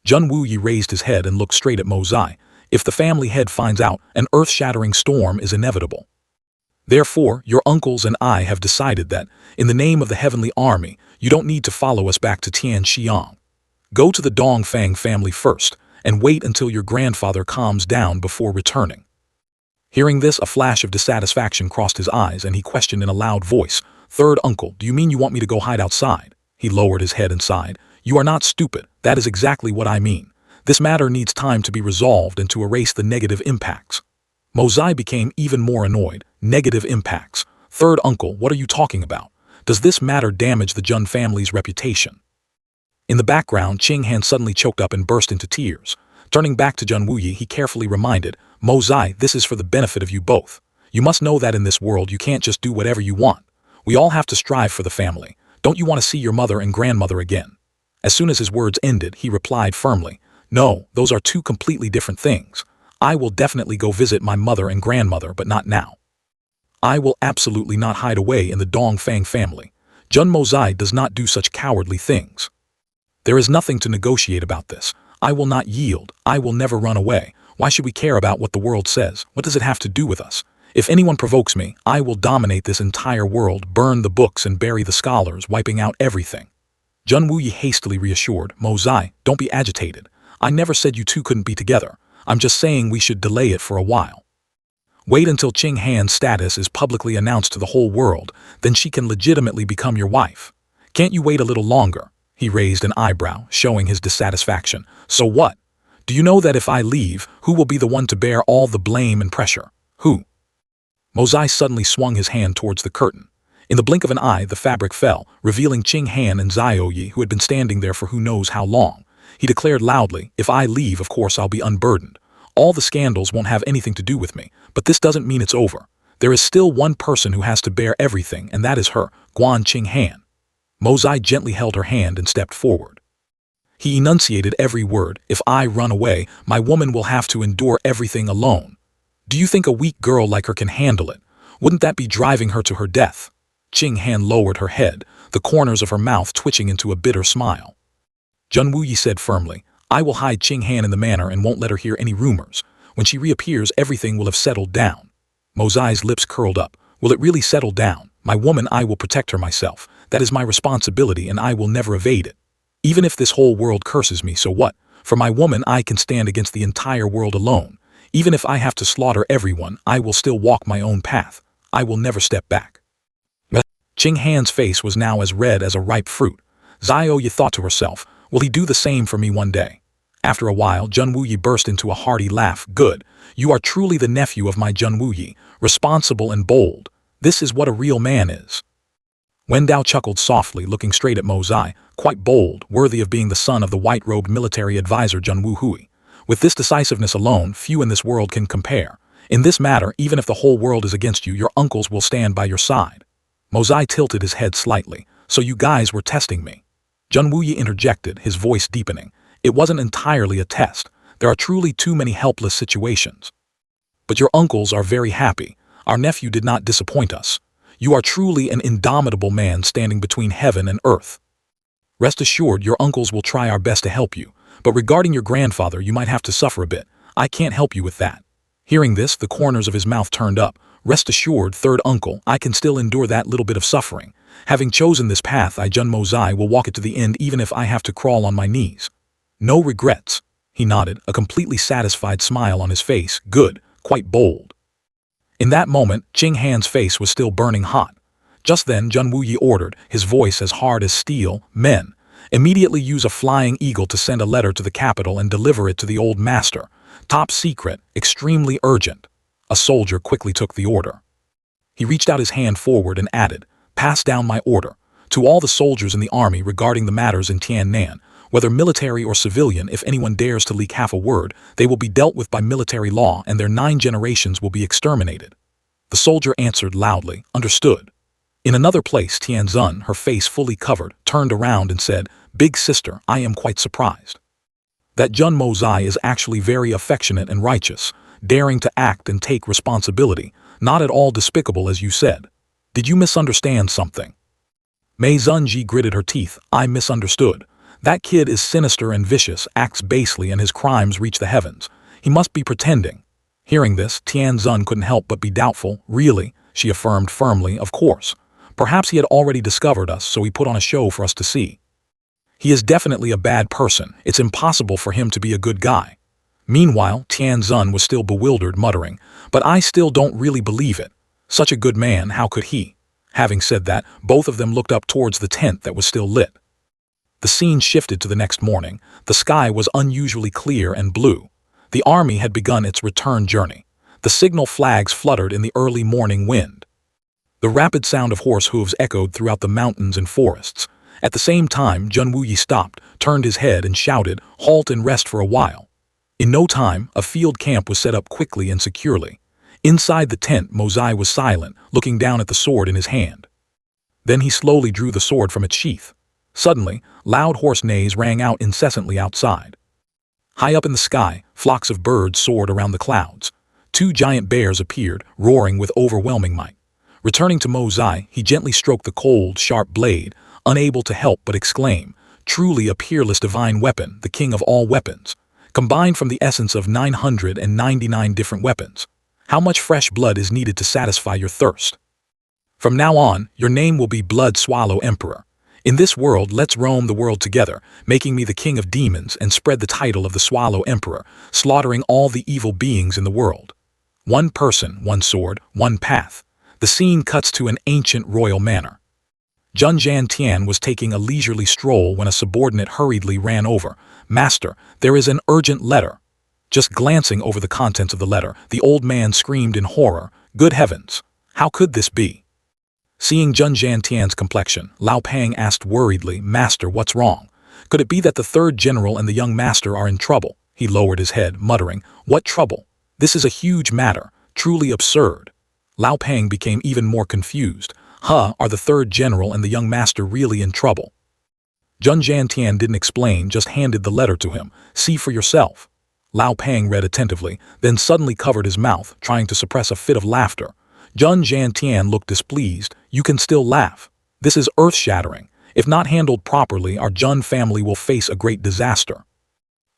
Jun Wuyi raised his head and looked straight at Mo Zai. If the family head finds out, an earth-shattering storm is inevitable. Therefore, your uncles and I have decided that, in the name of the Heavenly Army, you don't need to follow us back to Tianxiang. Go to the Dongfang family first, and wait until your grandfather calms down before returning. Hearing this, a flash of dissatisfaction crossed his eyes, and he questioned in a loud voice, Third uncle, do you mean you want me to go hide outside? He lowered his head and sighed. You are not stupid. That is exactly what I mean. This matter needs time to be resolved and to erase the negative impacts. Mo Zai became even more annoyed. Negative impacts. Third uncle, what are you talking about? Does this matter damage the Jun family's reputation? In the background, Qing Han suddenly choked up and burst into tears. Turning back to Jun Wuyi, he carefully reminded, Mo Zai, this is for the benefit of you both. You must know that in this world you can't just do whatever you want. We all have to strive for the family. Don't you want to see your mother and grandmother again? As soon as his words ended, he replied firmly, No, those are 2 completely different things. I will definitely go visit my mother and grandmother, but not now. I will absolutely not hide away in the Dongfang family. Jun Mo Zai does not do such cowardly things. There is nothing to negotiate about this. I will not yield. I will never run away. Why should we care about what the world says? What does it have to do with us? If anyone provokes me, I will dominate this entire world, burn the books and bury the scholars, wiping out everything. Jun Wuyi hastily reassured, Mo Zai, don't be agitated. I never said you two couldn't be together. I'm just saying we should delay it for a while. Wait until Qing Han's status is publicly announced to the whole world, then she can legitimately become your wife. Can't you wait a little longer? He raised an eyebrow, showing his dissatisfaction. So what? Do you know that if I leave, who will be the one to bear all the blame and pressure? Who? Mozai suddenly swung his hand towards the curtain. In the blink of an eye, the fabric fell, revealing Qing Han and Zhaoyi, who had been standing there for who knows how long. He declared loudly, if I leave, of course I'll be unburdened. All the scandals won't have anything to do with me, but this doesn't mean it's over. There is still one person who has to bear everything, and that is her, Guan Qing Han. Mozai gently held her hand and stepped forward. He enunciated every word, if I run away, my woman will have to endure everything alone. Do you think a weak girl like her can handle it? Wouldn't that be driving her to her death? Qing Han lowered her head, the corners of her mouth twitching into a bitter smile. Zhen Wuyi said firmly, I will hide Qing Han in the manor and won't let her hear any rumors. When she reappears, everything will have settled down. Mozai's lips curled up. Will it really settle down? My woman, I will protect her myself. That is my responsibility and I will never evade it. Even if this whole world curses me, so what? For my woman, I can stand against the entire world alone. Even if I have to slaughter everyone, I will still walk my own path. I will never step back. Qing Han's face was now as red as a ripe fruit. Zhaoyi thought to herself, will he do the same for me one day? After a while, Zhen Wuyi burst into a hearty laugh. Good. You are truly the nephew of my Zhen Wuyi, responsible and bold. This is what a real man is. Wen Dao chuckled softly, looking straight at Mozai, quite bold, worthy of being the son of the white-robed military advisor Zhen Wuhui. With this decisiveness alone, few in this world can compare. In this matter, even if the whole world is against you, your uncles will stand by your side. Mozai tilted his head slightly. So you guys were testing me. Zhen Wuyi interjected, his voice deepening. It wasn't entirely a test. There are truly too many helpless situations. But your uncles are very happy. Our nephew did not disappoint us. You are truly an indomitable man standing between heaven and earth. Rest assured, your uncles will try our best to help you. But regarding your grandfather, you might have to suffer a bit. I can't help you with that. Hearing this, the corners of his mouth turned up. Rest assured, third uncle, I can still endure that little bit of suffering. Having chosen this path, I, Zhen Mozai, will walk it to the end even if I have to crawl on my knees. No regrets. He nodded, a completely satisfied smile on his face. Good, quite bold. In that moment, Qing Han's face was still burning hot. Just then, Zhen Wuyi ordered, his voice as hard as steel, men, immediately use a flying eagle to send a letter to the capital and deliver it to the old master. Top secret, extremely urgent. A soldier quickly took the order. He reached out his hand forward and added, pass down my order to all the soldiers in the army regarding the matters in Tiannan, whether military or civilian. If anyone dares to leak half a word, they will be dealt with by military law and their 9 generations will be exterminated. The soldier answered loudly, understood. In another place, Tianzun, her face fully covered, turned around and said, Big sister, I am quite surprised. That Zhen Mozai is actually very affectionate and righteous, daring to act and take responsibility, not at all despicable as you said. Did you misunderstand something? Mei Zunji gritted her teeth. I misunderstood. That kid is sinister and vicious, acts basely, and his crimes reach the heavens. He must be pretending. Hearing this, Tianzun couldn't help but be doubtful. Really, she affirmed firmly, of course. Perhaps he had already discovered us, so he put on a show for us to see. He is definitely a bad person. It's impossible for him to be a good guy. Meanwhile, Tianzun was still bewildered, muttering, but I still don't really believe it. Such a good man, how could he? Having said that, both of them looked up towards the tent that was still lit. The scene shifted to the next morning. The sky was unusually clear and blue. The army had begun its return journey. The signal flags fluttered in the early morning wind. The rapid sound of horse hooves echoed throughout the mountains and forests. At the same time, Zhen Wuyi stopped, turned his head and shouted, halt and rest for a while. In no time, a field camp was set up quickly and securely. Inside the tent, Mozai was silent, looking down at the sword in his hand. Then he slowly drew the sword from its sheath. Suddenly, loud horse neighs rang out incessantly outside. High up in the sky, flocks of birds soared around the clouds. 2 giant bears appeared, roaring with overwhelming might. Returning to Mozai, he gently stroked the cold, sharp blade, unable to help but exclaim, truly a peerless divine weapon, the king of all weapons, combined from the essence of 999 different weapons. How much fresh blood is needed to satisfy your thirst? From now on, your name will be Blood Swallow Emperor. In this world, let's roam the world together, making me the king of demons and spread the title of the Swallow Emperor, slaughtering all the evil beings in the world. One person, one sword, one path. The scene cuts to an ancient royal manor. Jun Jiantian was taking a leisurely stroll when a subordinate hurriedly ran over. "Master, there is an urgent letter." Just glancing over the contents of the letter, the old man screamed in horror, "Good heavens! How could this be?" Seeing Jun Jiantian's complexion, Lao Pang asked worriedly, "Master, what's wrong? Could it be that the third general and the young master are in trouble?" He lowered his head, muttering, "What trouble? This is a huge matter, truly absurd." Lao Pang became even more confused. Are the third general and the young master really in trouble? Jun Jiantian didn't explain, just handed the letter to him. "See for yourself." Lao Pang read attentively, then suddenly covered his mouth, trying to suppress a fit of laughter. Jun Jiantian looked displeased. "You can still laugh. This is earth-shattering. If not handled properly, our Jun family will face a great disaster."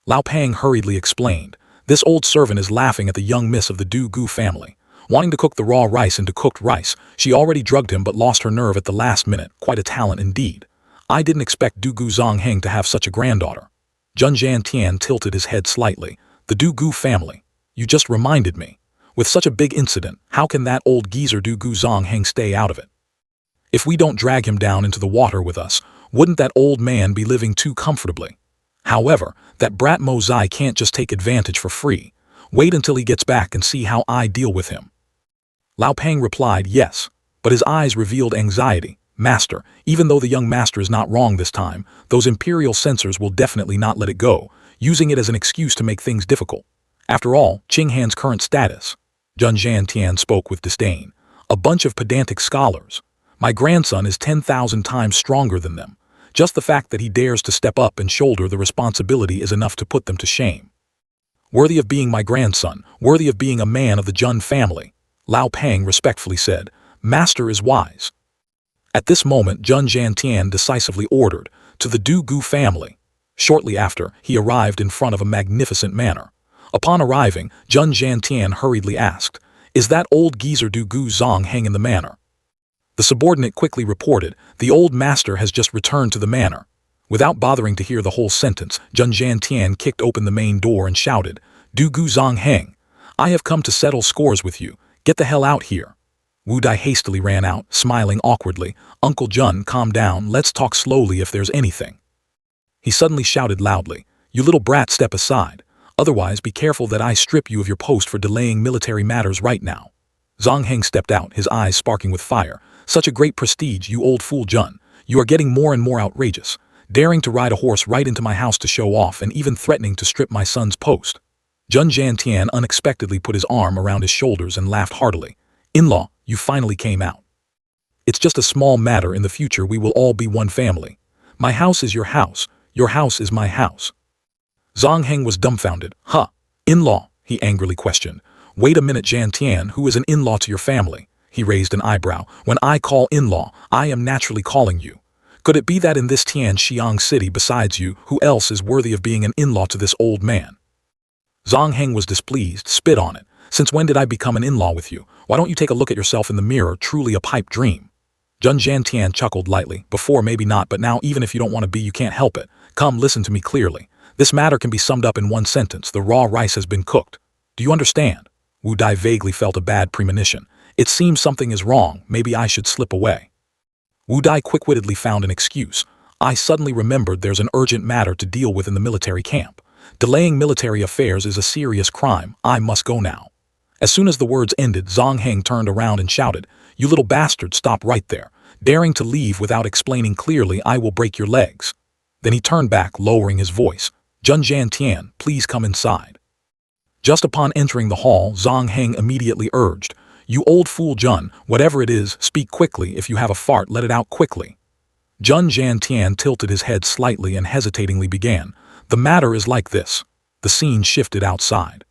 Lao Pang hurriedly explained, "This old servant is laughing at the young miss of the Du Gu family. Wanting to cook the raw rice into cooked rice, she already drugged him but lost her nerve at the last minute. Quite a talent indeed. I didn't expect Du Gu Zongheng to have such a granddaughter." Jun Jiantian tilted his head slightly. "The Du Gu family. You just reminded me. With such a big incident, how can that old geezer Du Gu Zongheng stay out of it? If we don't drag him down into the water with us, wouldn't that old man be living too comfortably? However, that brat Mo Zai can't just take advantage for free. Wait until he gets back and see how I deal with him." Lao Pang replied yes, but his eyes revealed anxiety. "Master, even though the young master is not wrong this time, those imperial censors will definitely not let it go, using it as an excuse to make things difficult. After all, Qing Han's current status." Jun Jiantian spoke with disdain. "A bunch of pedantic scholars. My grandson is 10,000 times stronger than them. Just the fact that he dares to step up and shoulder the responsibility is enough to put them to shame. Worthy of being my grandson, worthy of being a man of the Jun family." Lao Pang respectfully said, "Master is wise." At this moment, Jun Jiantian decisively ordered, "To the Du Gu family." Shortly after, he arrived in front of a magnificent manor. Upon arriving, Jun Jiantian hurriedly asked, "Is that old geezer Du Gu Zongheng in the manor?" The subordinate quickly reported, "The old master has just returned to the manor." Without bothering to hear the whole sentence, Jun Jiantian kicked open the main door and shouted, "Du Gu Zongheng, I have come to settle scores with you. Get the hell out here." Wu Dai hastily ran out, smiling awkwardly. "Uncle Jun, calm down, let's talk slowly if there's anything." He suddenly shouted loudly, "You little brat, step aside. Otherwise, be careful that I strip you of your post for delaying military matters right now." Zongheng stepped out, his eyes sparking with fire. "Such a great prestige, you old fool Jun. You are getting more and more outrageous. Daring to ride a horse right into my house to show off and even threatening to strip my son's post." Jun Jiantian unexpectedly put his arm around his shoulders and laughed heartily. "In-law, you finally came out. It's just a small matter. In the future we will all be one family. My house is your house is my house." Zongheng was dumbfounded. In-law?" he angrily questioned. "Wait a minute, Jiantian, who is an in-law to your family?" He raised an eyebrow. "When I call in-law, I am naturally calling you. Could it be that in this Tianxiang city besides you, who else is worthy of being an in-law to this old man?" Zongheng was displeased. "Spit on it. Since when did I become an in-law with you? Why don't you take a look at yourself in the mirror? Truly a pipe dream." Jun Jiantian chuckled lightly. "Before maybe not, but now even if you don't want to be, you can't help it. Come, listen to me clearly. This matter can be summed up in one sentence. The raw rice has been cooked. Do you understand?" Wu Dai vaguely felt a bad premonition. "It seems something is wrong. Maybe I should slip away." Wu Dai quick-wittedly found an excuse. "I suddenly remembered there's an urgent matter to deal with in the military camp. Delaying military affairs is a serious crime. I must go now." As soon as the words ended, Zongheng turned around and shouted, "You little bastard, stop right there. Daring to leave without explaining clearly, I will break your legs." Then he turned back, lowering his voice. "Jun Jiantian, please come inside." Just upon entering the hall, Zongheng immediately urged, "You old fool Jun, whatever it is, speak quickly. If you have a fart, let it out quickly." Jun Jiantian tilted his head slightly and hesitatingly began, "The matter is like this." The scene shifted outside.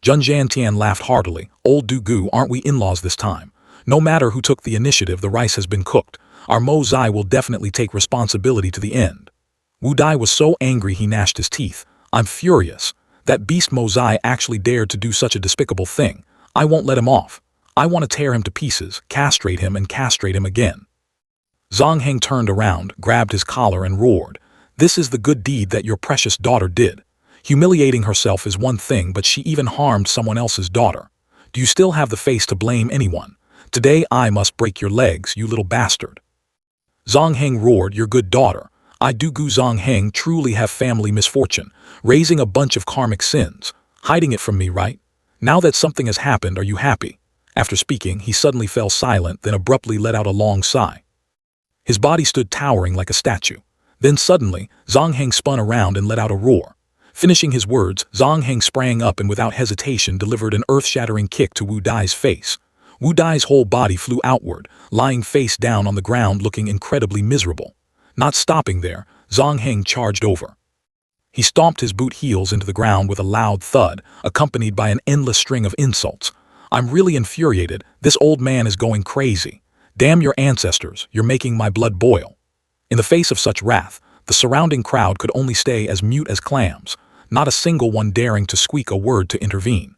Jun Jiantian laughed heartily. "Old Du Gu, aren't we in-laws this time? No matter who took the initiative, the rice has been cooked. Our Mo Zai will definitely take responsibility to the end." Wu Dai was so angry he gnashed his teeth. "I'm furious. That beast Mo Zai actually dared to do such a despicable thing. I won't let him off. I want to tear him to pieces, castrate him and castrate him again." Zongheng turned around, grabbed his collar and roared, "This is the good deed that your precious daughter did. Humiliating herself is one thing, but she even harmed someone else's daughter. Do you still have the face to blame anyone? Today I must break your legs, you little bastard." Zhang Heng roared, "Your good daughter. I Dugu Zhang Heng truly have family misfortune, raising a bunch of karmic sins, hiding it from me, right? Now that something has happened, are you happy?" After speaking, he suddenly fell silent, then abruptly let out a long sigh. His body stood towering like a statue. Then suddenly, Zhang Heng spun around and let out a roar. Finishing his words, Zhang Heng sprang up and without hesitation delivered an earth-shattering kick to Wu Dai's face. Wu Dai's whole body flew outward, lying face down on the ground looking incredibly miserable. Not stopping there, Zhang Heng charged over. He stomped his boot heels into the ground with a loud thud, accompanied by an endless string of insults. "I'm really infuriated. This old man is going crazy. Damn your ancestors, you're making my blood boil." In the face of such wrath, the surrounding crowd could only stay as mute as clams, not a single one daring to squeak a word to intervene.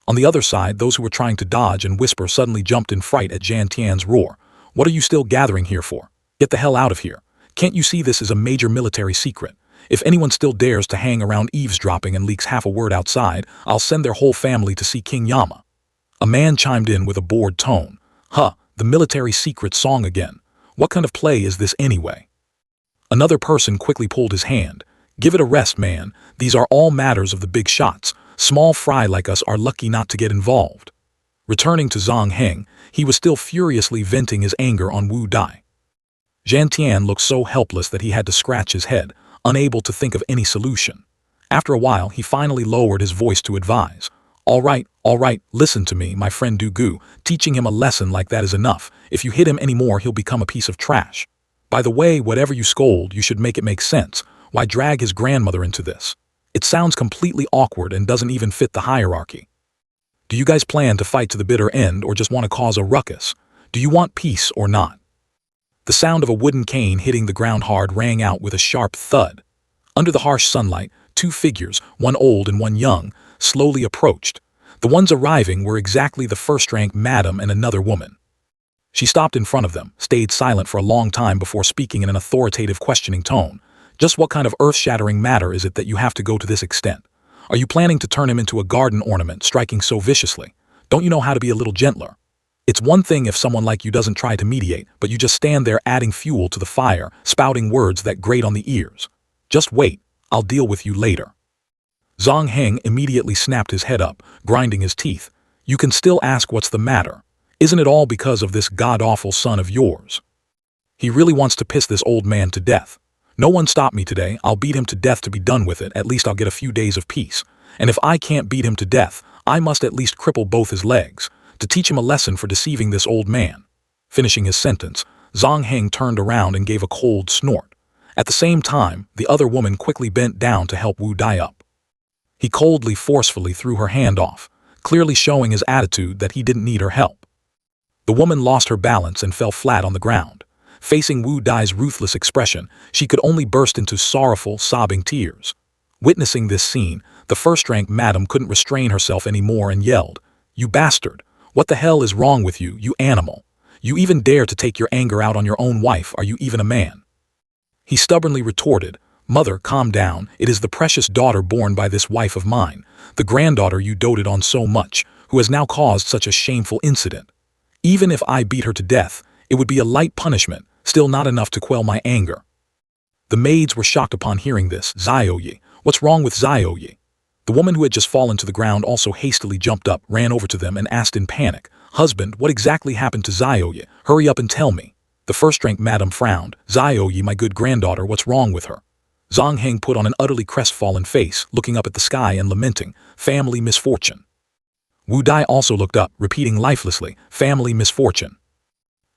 On the other side, those who were trying to dodge and whisper suddenly jumped in fright at Jian Tian's roar. "What are you still gathering here for? Get the hell out of here. Can't you see this is a major military secret? If anyone still dares to hang around eavesdropping and leaks half a word outside, I'll send their whole family to see King Yama." A man chimed in with a bored tone. "Huh, the military secret song again. What kind of play is this anyway?" Another person quickly pulled his hand. "Give it a rest, man. These are all matters of the big shots. Small fry like us are lucky not to get involved." Returning to Zhang Heng, he was still furiously venting his anger on Wu Dai. Jian Tian looked so helpless that he had to scratch his head, unable to think of any solution. After a while, he finally lowered his voice to advise. All right, listen to me, my friend Dugu. Teaching him a lesson like that is enough. If you hit him anymore, he'll become a piece of trash. By the way, whatever you scold, you should make it make sense. Why drag his grandmother into this? It sounds completely awkward and doesn't even fit the hierarchy. Do you guys plan to fight to the bitter end or just want to cause a ruckus? Do you want peace or not?" The sound of a wooden cane hitting the ground hard rang out with a sharp thud. Under the harsh sunlight, two figures, one old and one young, slowly approached. The ones arriving were exactly the first-rank madam and another woman. She stopped in front of them, stayed silent for a long time before speaking in an authoritative questioning tone. "Just what kind of earth-shattering matter is it that you have to go to this extent? Are you planning to turn him into a garden ornament, striking so viciously? Don't you know how to be a little gentler? It's one thing if someone like you doesn't try to mediate, but you just stand there adding fuel to the fire, spouting words that grate on the ears. Just wait, I'll deal with you later." Zhang Heng immediately snapped his head up, grinding his teeth. "You can still ask what's the matter. Isn't it all because of this god-awful son of yours? He really wants to piss this old man to death. No one stopped me today. I'll beat him to death to be done with it. At least I'll get a few days of peace. And if I can't beat him to death, I must at least cripple both his legs, to teach him a lesson for deceiving this old man." Finishing his sentence, Zhang Heng turned around and gave a cold snort. At the same time, the other woman quickly bent down to help Wu Dai up. He coldly, forcefully threw her hand off, clearly showing his attitude that he didn't need her help. The woman lost her balance and fell flat on the ground. Facing Wu Dai's ruthless expression, she could only burst into sorrowful, sobbing tears. Witnessing this scene, the first-rank madam couldn't restrain herself anymore and yelled, "You bastard! What the hell is wrong with you, you animal? You even dare to take your anger out on your own wife, are you even a man?" He stubbornly retorted, "Mother, calm down. It is the precious daughter born by this wife of mine, the granddaughter you doted on so much, who has now caused such a shameful incident. Even if I beat her to death, it would be a light punishment, still not enough to quell my anger." The maids were shocked upon hearing this. "Zhaoyi, what's wrong with Zhaoyi?" The woman who had just fallen to the ground also hastily jumped up, ran over to them and asked in panic, "Husband, what exactly happened to Zhaoyi? Hurry up and tell me." The first-rank madam frowned. "Zhaoyi, my good granddaughter, what's wrong with her?" Zhang Heng put on an utterly crestfallen face, looking up at the sky and lamenting, "Family misfortune." Wu Dai also looked up, repeating lifelessly, "Family misfortune."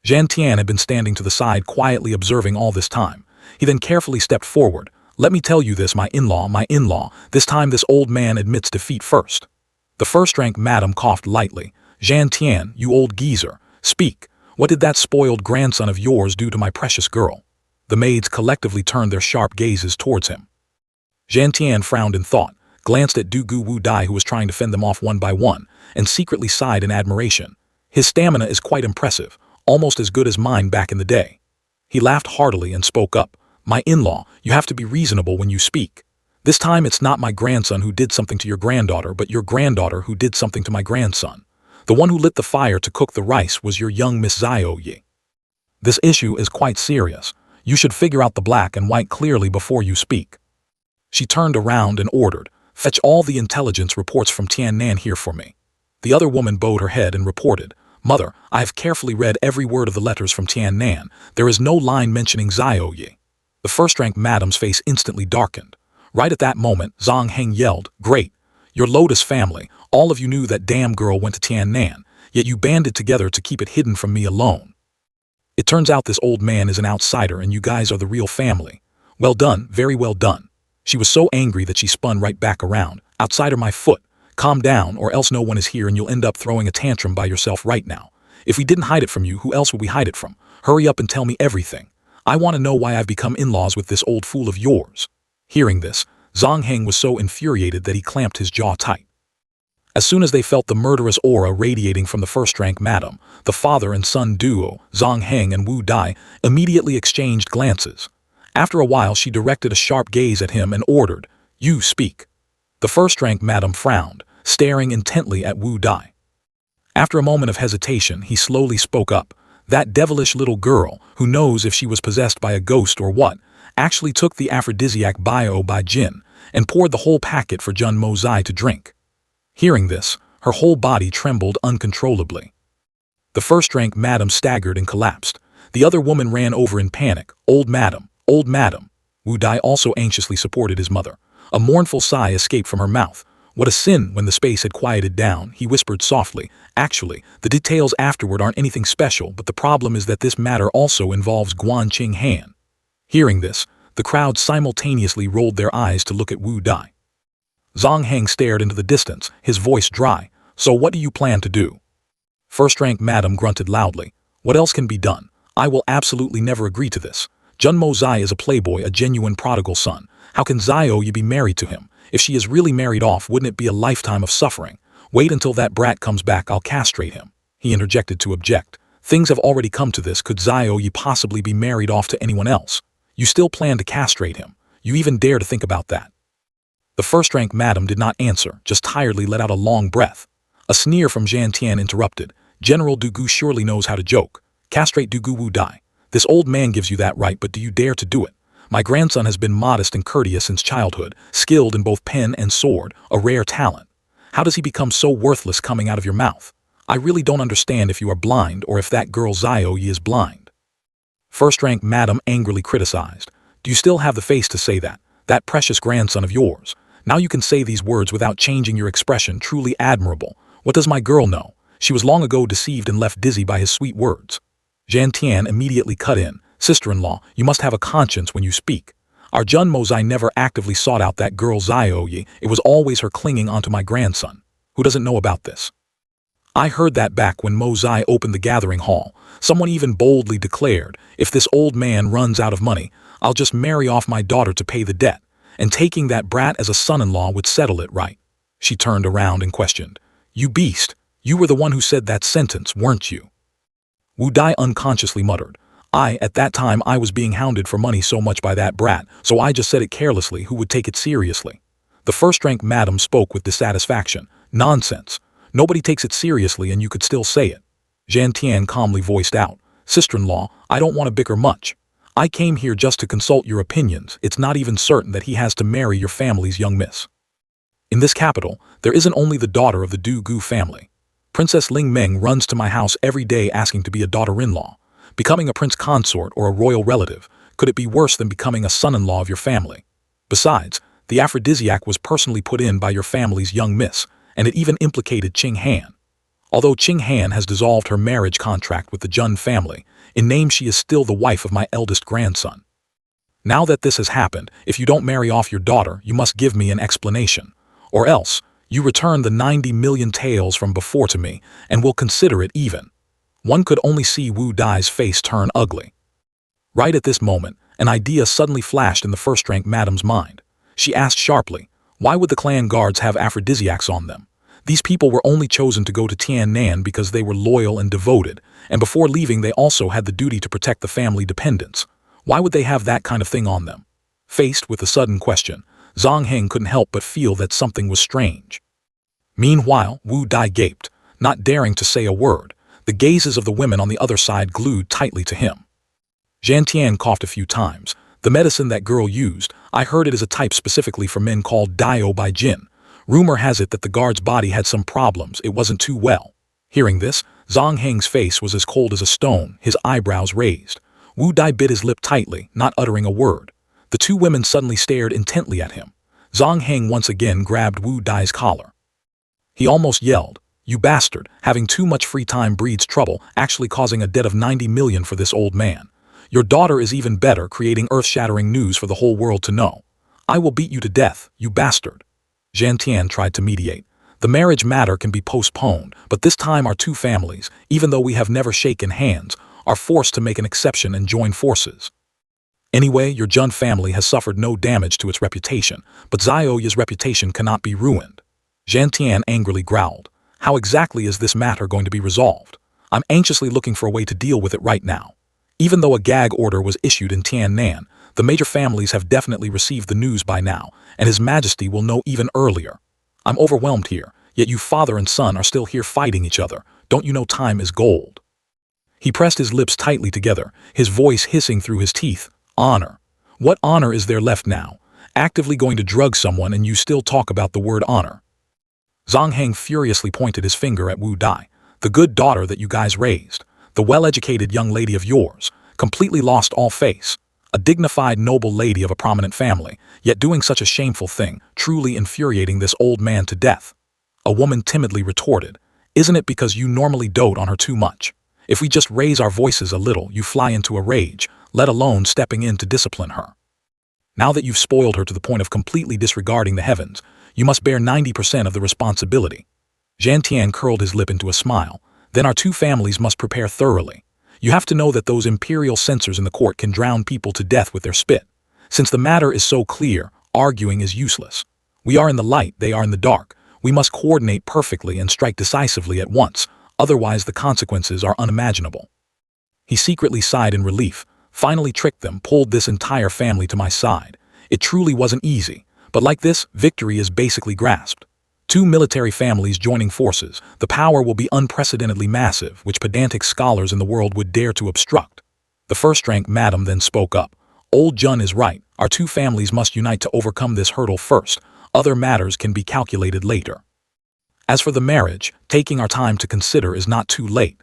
Jian Tian had been standing to the side quietly observing all this time. He then carefully stepped forward. "Let me tell you this, my in-law, this time this old man admits defeat first." The first-rank madam coughed lightly. "Jian Tian, you old geezer, speak. What did that spoiled grandson of yours do to my precious girl?" The maids collectively turned their sharp gazes towards him. Jian Tian frowned in thought, glanced at Dugu Wu Dai who was trying to fend them off one by one, and secretly sighed in admiration. "His stamina is quite impressive, almost as good as mine back in the day." He laughed heartily and spoke up, "My in-law, you have to be reasonable when you speak. This time it's not my grandson who did something to your granddaughter, but your granddaughter who did something to my grandson. The one who lit the fire to cook the rice was your young Miss Xiao Yi. This issue is quite serious. You should figure out the black and white clearly before you speak. She turned around and ordered, "Fetch all the intelligence reports from Tiannan here for me." The other woman bowed her head and reported, "Mother, I have carefully read every word of the letters from Tiannan. There is no line mentioning Xiao Yi." The first-rank madam's face instantly darkened. Right at that moment, Zhang Heng yelled, "Great! Your Lotus family, all of you knew that damn girl went to Tiannan, yet you banded together to keep it hidden from me alone. It turns out this old man is an outsider and you guys are the real family. Well done, very well done." She was so angry that she spun right back around. "Outsider my foot. Calm down or else no one is here and you'll end up throwing a tantrum by yourself right now. If we didn't hide it from you, who else would we hide it from? Hurry up and tell me everything. I want to know why I've become in-laws with this old fool of yours." Hearing this, Zhang Heng was so infuriated that he clamped his jaw tight. As soon as they felt the murderous aura radiating from the first-rank madam, the father and son duo, Zhang Heng and Wu Dai, immediately exchanged glances. After a while she directed a sharp gaze at him and ordered, "You speak." The first-rank madam frowned, staring intently at Wu Dai. After a moment of hesitation, he slowly spoke up. "That devilish little girl, who knows if she was possessed by a ghost or what, actually took the aphrodisiac bio by Jin and poured the whole packet for Jun Mozai to drink." Hearing this, her whole body trembled uncontrollably. The first-rank madam staggered and collapsed. The other woman ran over in panic. "Old madam, old madam." Wu Dai also anxiously supported his mother. A mournful sigh escaped from her mouth. "What a sin!" When the space had quieted down, he whispered softly, "Actually, the details afterward aren't anything special, but the problem is that this matter also involves Guan Qing Han." Hearing this, the crowd simultaneously rolled their eyes to look at Wu Dai. Zhang Heng stared into the distance, his voice dry. "So what do you plan to do?" First-rank madam grunted loudly. "What else can be done? I will absolutely never agree to this. Jun Mozai is a playboy, a genuine prodigal son. How can Xiao Yi be married to him? If she is really married off, wouldn't it be a lifetime of suffering? Wait until that brat comes back, I'll castrate him." He interjected to object. "Things have already come to this. Could Xiao Yi possibly be married off to anyone else? You still plan to castrate him? You even dare to think about that?" The first-rank madam did not answer, just tiredly let out a long breath. A sneer from Zhan Tian interrupted. "General Dugu surely knows how to joke. Castrate Dugu Wu Dai. This old man gives you that right, but do you dare to do it? My grandson has been modest and courteous since childhood, skilled in both pen and sword, a rare talent. How does he become so worthless coming out of your mouth? I really don't understand if you are blind or if that girl Xiao Yi is blind." First-rank madam angrily criticized. "Do you still have the face to say that? That precious grandson of yours? Now you can say these words without changing your expression. Truly admirable. What does my girl know? She was long ago deceived and left dizzy by his sweet words." Zhan Tian immediately cut in. "Sister-in-law, you must have a conscience when you speak. Our Jun Mozai never actively sought out that girl Xiao Yi. It was always her clinging onto my grandson. Who doesn't know about this? I heard that back when Mozai opened the gathering hall. Someone even boldly declared, if this old man runs out of money, I'll just marry off my daughter to pay the debt, and taking that brat as a son-in-law would settle it right." She turned around and questioned, "You beast, you were the one who said that sentence, weren't you?" Wu Dai unconsciously muttered, At that time I was being hounded for money so much by that brat, so I just said it carelessly. Who would take it seriously?" The first-rank madam spoke with dissatisfaction. "Nonsense. Nobody takes it seriously and you could still say it." Zhan Tian calmly voiced out, "Sister-in-law, I don't want to bicker much. I came here just to consult your opinions. It's not even certain that he has to marry your family's young miss. In this capital, there isn't only the daughter of the Du Gu family. Princess Ling Meng runs to my house every day asking to be a daughter-in-law. Becoming a prince consort or a royal relative, could it be worse than becoming a son-in-law of your family? Besides, the aphrodisiac was personally put in by your family's young miss, and it even implicated Qing Han. Although Qing Han has dissolved her marriage contract with the Jun family, in name she is still the wife of my eldest grandson. Now that this has happened, if you don't marry off your daughter, you must give me an explanation. Or else, you return the 90 million taels from before to me, and will consider it even." One could only see Wu Dai's face turn ugly. Right at this moment, an idea suddenly flashed in the first-rank madam's mind. She asked sharply, why would the clan guards have aphrodisiacs on them? These people were only chosen to go to Tiannan because they were loyal and devoted, and before leaving they also had the duty to protect the family dependents. Why would they have that kind of thing on them? Faced with the sudden question, Zhang Heng couldn't help but feel that something was strange. Meanwhile, Wu Dai gaped. not daring to say a word, the gazes of the women on the other side glued tightly to him. Jian Tian coughed a few times. The medicine that girl used, I heard it is a type specifically for men called Dio by Jin. Rumor has it that the guard's body had some problems, it wasn't too well. Hearing this, Zhang Heng's face was as cold as a stone, his eyebrows raised. Wu Dai bit his lip tightly, not uttering a word. The two women suddenly stared intently at him. Zhang Heng once again grabbed Wu Dai's collar. He almost yelled, "You bastard, having too much free time breeds trouble, actually causing a debt of 90 million for this old man. Your daughter is even better, creating earth-shattering news for the whole world to know. I will beat you to death, you bastard." Jian Tian tried to mediate. The marriage matter can be postponed, but this time our two families, even though we have never shaken hands, are forced to make an exception and join forces. Anyway, your Jun family has suffered no damage to its reputation, but Zioya's reputation cannot be ruined. Jian Tian angrily growled. How exactly is this matter going to be resolved? I'm anxiously looking for a way to deal with it right now. Even though a gag order was issued in Tiannan, the major families have definitely received the news by now, and His Majesty will know even earlier. I'm overwhelmed here, yet you father and son are still here fighting each other. Don't you know time is gold? He pressed his lips tightly together, his voice hissing through his teeth. Honor. What honor is there left now? Actively going to drug someone and you still talk about the word honor. Zhang Heng furiously pointed his finger at Wu Dai. The good daughter that you guys raised, the well-educated young lady of yours, completely lost all face. A dignified, noble lady of a prominent family, yet doing such a shameful thing, truly infuriating this old man to death. A woman timidly retorted, "Isn't it because you normally dote on her too much? If we just raise our voices a little, you fly into a rage, let alone stepping in to discipline her. Now that you've spoiled her to the point of completely disregarding the heavens, you must bear 90% of the responsibility." Jian Tian curled his lip into a smile. Then our two families must prepare thoroughly. You have to know that those imperial censors in the court can drown people to death with their spit. Since the matter is so clear, arguing is useless. We are in the light, they are in the dark. We must coordinate perfectly and strike decisively at once, otherwise the consequences are unimaginable. He secretly sighed in relief. Finally tricked them, pulled this entire family to my side. It truly wasn't easy, but like this, victory is basically grasped. Two military families joining forces, the power will be unprecedentedly massive, which pedantic scholars in the world would dare to obstruct. The first-rank madam then spoke up. Old Jun is right, our two families must unite to overcome this hurdle first. Other matters can be calculated later. As for the marriage, taking our time to consider is not too late.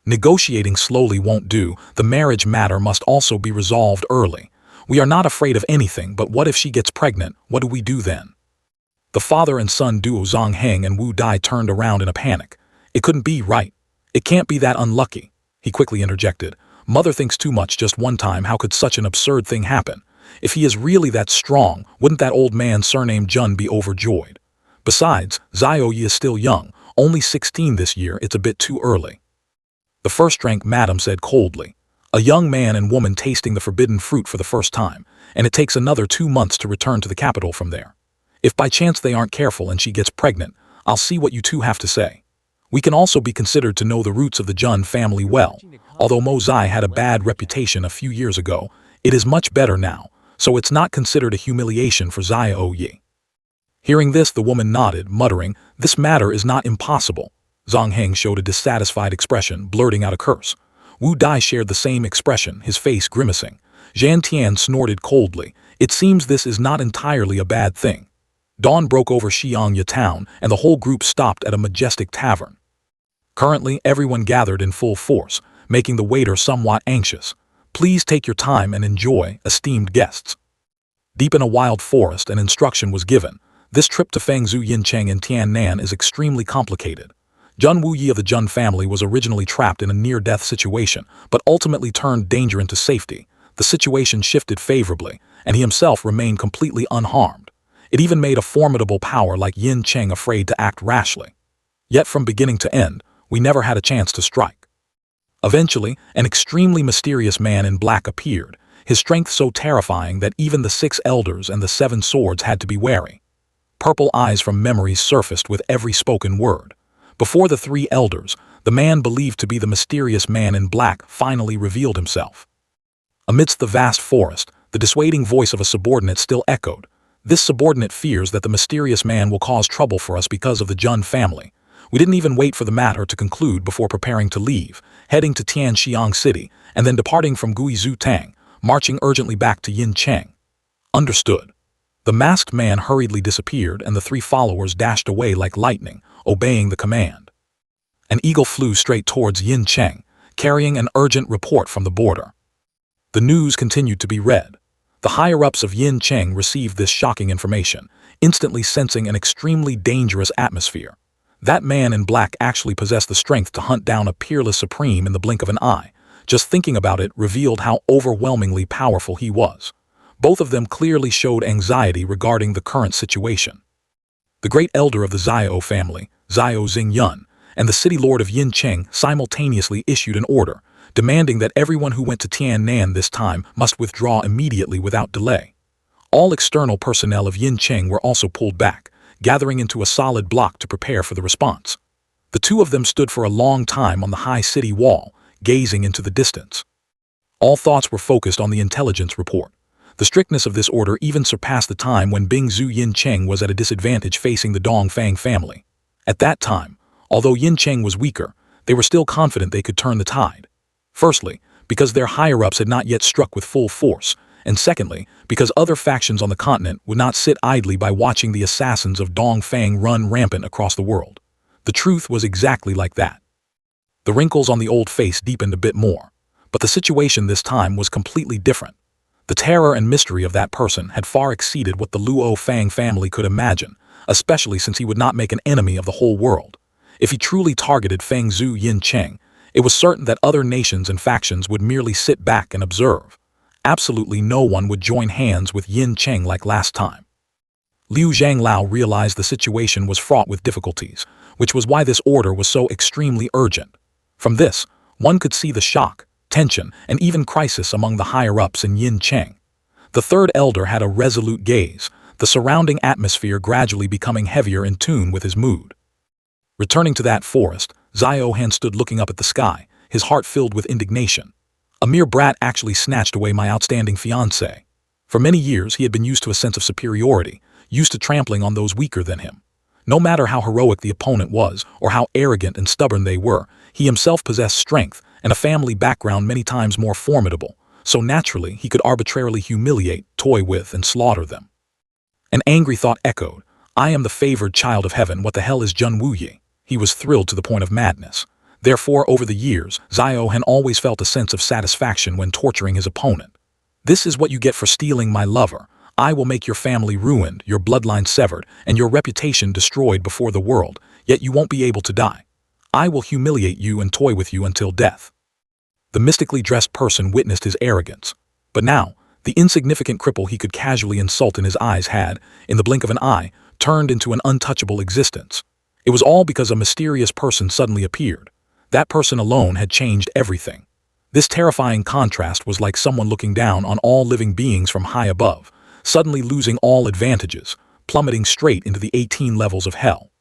Negotiating slowly won't do, the marriage matter must also be resolved early. We are not afraid of anything, but what if she gets pregnant, what do we do then? The father and son duo Zhang Heng and Wu Dai turned around in a panic. It couldn't be right. It can't be that unlucky. He quickly interjected. Mother thinks too much just one time, how could such an absurd thing happen? If he is really that strong, wouldn't that old man surnamed Jun be overjoyed? Besides, Zioyi is still young, only 16 this year, it's a bit too early. The first-rank madam said coldly. A young man and woman tasting the forbidden fruit for the first time, and it takes another 2 months to return to the capital from there. If by chance they aren't careful and she gets pregnant, I'll see what you two have to say. We can also be considered to know the roots of the Jun family well. Although Mo Zai had a bad reputation a few years ago, it is much better now, so it's not considered a humiliation for Zioyi. Hearing this, the woman nodded, muttering, "This matter is not impossible." Zhang Heng showed a dissatisfied expression, blurting out a curse. Wu Dai shared the same expression, his face grimacing. Jian Tian snorted coldly. It seems this is not entirely a bad thing. Dawn broke over Xiangya town, and the whole group stopped at a majestic tavern. Currently, everyone gathered in full force, making the waiter somewhat anxious. Please take your time and enjoy, esteemed guests. Deep in a wild forest, an instruction was given. This trip to Fengzhou Yincheng in Tiannan is extremely complicated. Jun Wuyi of the Jun family was originally trapped in a near-death situation, but ultimately turned danger into safety. The situation shifted favorably, and he himself remained completely unharmed. It even made a formidable power like Yin Cheng afraid to act rashly. Yet from beginning to end, we never had a chance to strike. Eventually, an extremely mysterious man in black appeared, his strength so terrifying that even the 6 elders and the 7 swords had to be wary. Purple eyes from memories surfaced with every spoken word. Before the 3 elders, the man believed to be the mysterious man in black finally revealed himself. Amidst the vast forest, the dissuading voice of a subordinate still echoed. This subordinate fears that the mysterious man will cause trouble for us because of the Jun family. We didn't even wait for the matter to conclude before preparing to leave, heading to Tianxiang City, and then departing from Guizhou Tang, marching urgently back to Yincheng. Understood. The masked man hurriedly disappeared and the three followers dashed away like lightning, obeying the command. An eagle flew straight towards Yincheng, carrying an urgent report from the border. The news continued to be read. The higher-ups of Yincheng received this shocking information, instantly sensing an extremely dangerous atmosphere. That man in black actually possessed the strength to hunt down a peerless supreme in the blink of an eye. Just thinking about it revealed how overwhelmingly powerful he was. Both of them clearly showed anxiety regarding the current situation. The great elder of the Xiao family, Xiao Xingyun, and the city lord of Yincheng simultaneously issued an order, demanding that everyone who went to Tiannan this time must withdraw immediately without delay. All external personnel of Yincheng were also pulled back, gathering into a solid block to prepare for the response. The two of them stood for a long time on the high city wall, gazing into the distance. All thoughts were focused on the intelligence report. The strictness of this order even surpassed the time when Bingzhou Yincheng was at a disadvantage facing the Dongfang family. At that time, although Yincheng was weaker, they were still confident they could turn the tide. Firstly, because their higher-ups had not yet struck with full force, and secondly, because other factions on the continent would not sit idly by watching the assassins of Dongfang run rampant across the world. The truth was exactly like that. The wrinkles on the old face deepened a bit more, but the situation this time was completely different. The terror and mystery of that person had far exceeded what the Luo Fang family could imagine, especially since he would not make an enemy of the whole world. If he truly targeted Fengzhou Yincheng, it was certain that other nations and factions would merely sit back and observe. Absolutely no one would join hands with Yincheng like last time. Liu Zhanglao realized the situation was fraught with difficulties, which was why this order was so extremely urgent. From this, one could see the shock, tension, and even crisis among the higher-ups in Yincheng. The third elder had a resolute gaze, the surrounding atmosphere gradually becoming heavier in tune with his mood. Returning to that forest, Xiao Han stood looking up at the sky, his heart filled with indignation. A mere brat actually snatched away my outstanding fiancé. For many years he had been used to a sense of superiority, used to trampling on those weaker than him. No matter how heroic the opponent was, or how arrogant and stubborn they were, he himself possessed strength and a family background many times more formidable, so naturally he could arbitrarily humiliate, toy with, and slaughter them. An angry thought echoed, I am the favored child of heaven, what the hell is Zhen Wuyi? He was thrilled to the point of madness. Therefore, over the years, Xiao Han always felt a sense of satisfaction when torturing his opponent. This is what you get for stealing my lover. I will make your family ruined, your bloodline severed, and your reputation destroyed before the world, yet you won't be able to die. I will humiliate you and toy with you until death. The mystically dressed person witnessed his arrogance. But now, the insignificant cripple he could casually insult in his eyes had, in the blink of an eye, turned into an untouchable existence. It was all because a mysterious person suddenly appeared. That person alone had changed everything. This terrifying contrast was like someone looking down on all living beings from high above, suddenly losing all advantages, plummeting straight into the 18 levels of hell.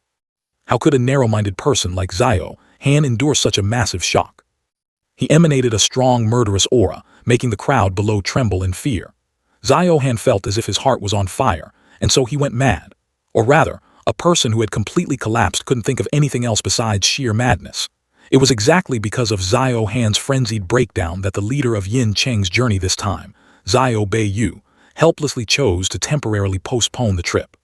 How could a narrow-minded person like Xiao Han endure such a massive shock? He emanated a strong, murderous aura, making the crowd below tremble in fear. Xiao Han felt as if his heart was on fire, and so he went mad. Or rather, a person who had completely collapsed couldn't think of anything else besides sheer madness. It was exactly because of Xiao Han's frenzied breakdown that the leader of Yincheng's journey this time, Xiao Beiyu, helplessly chose to temporarily postpone the trip.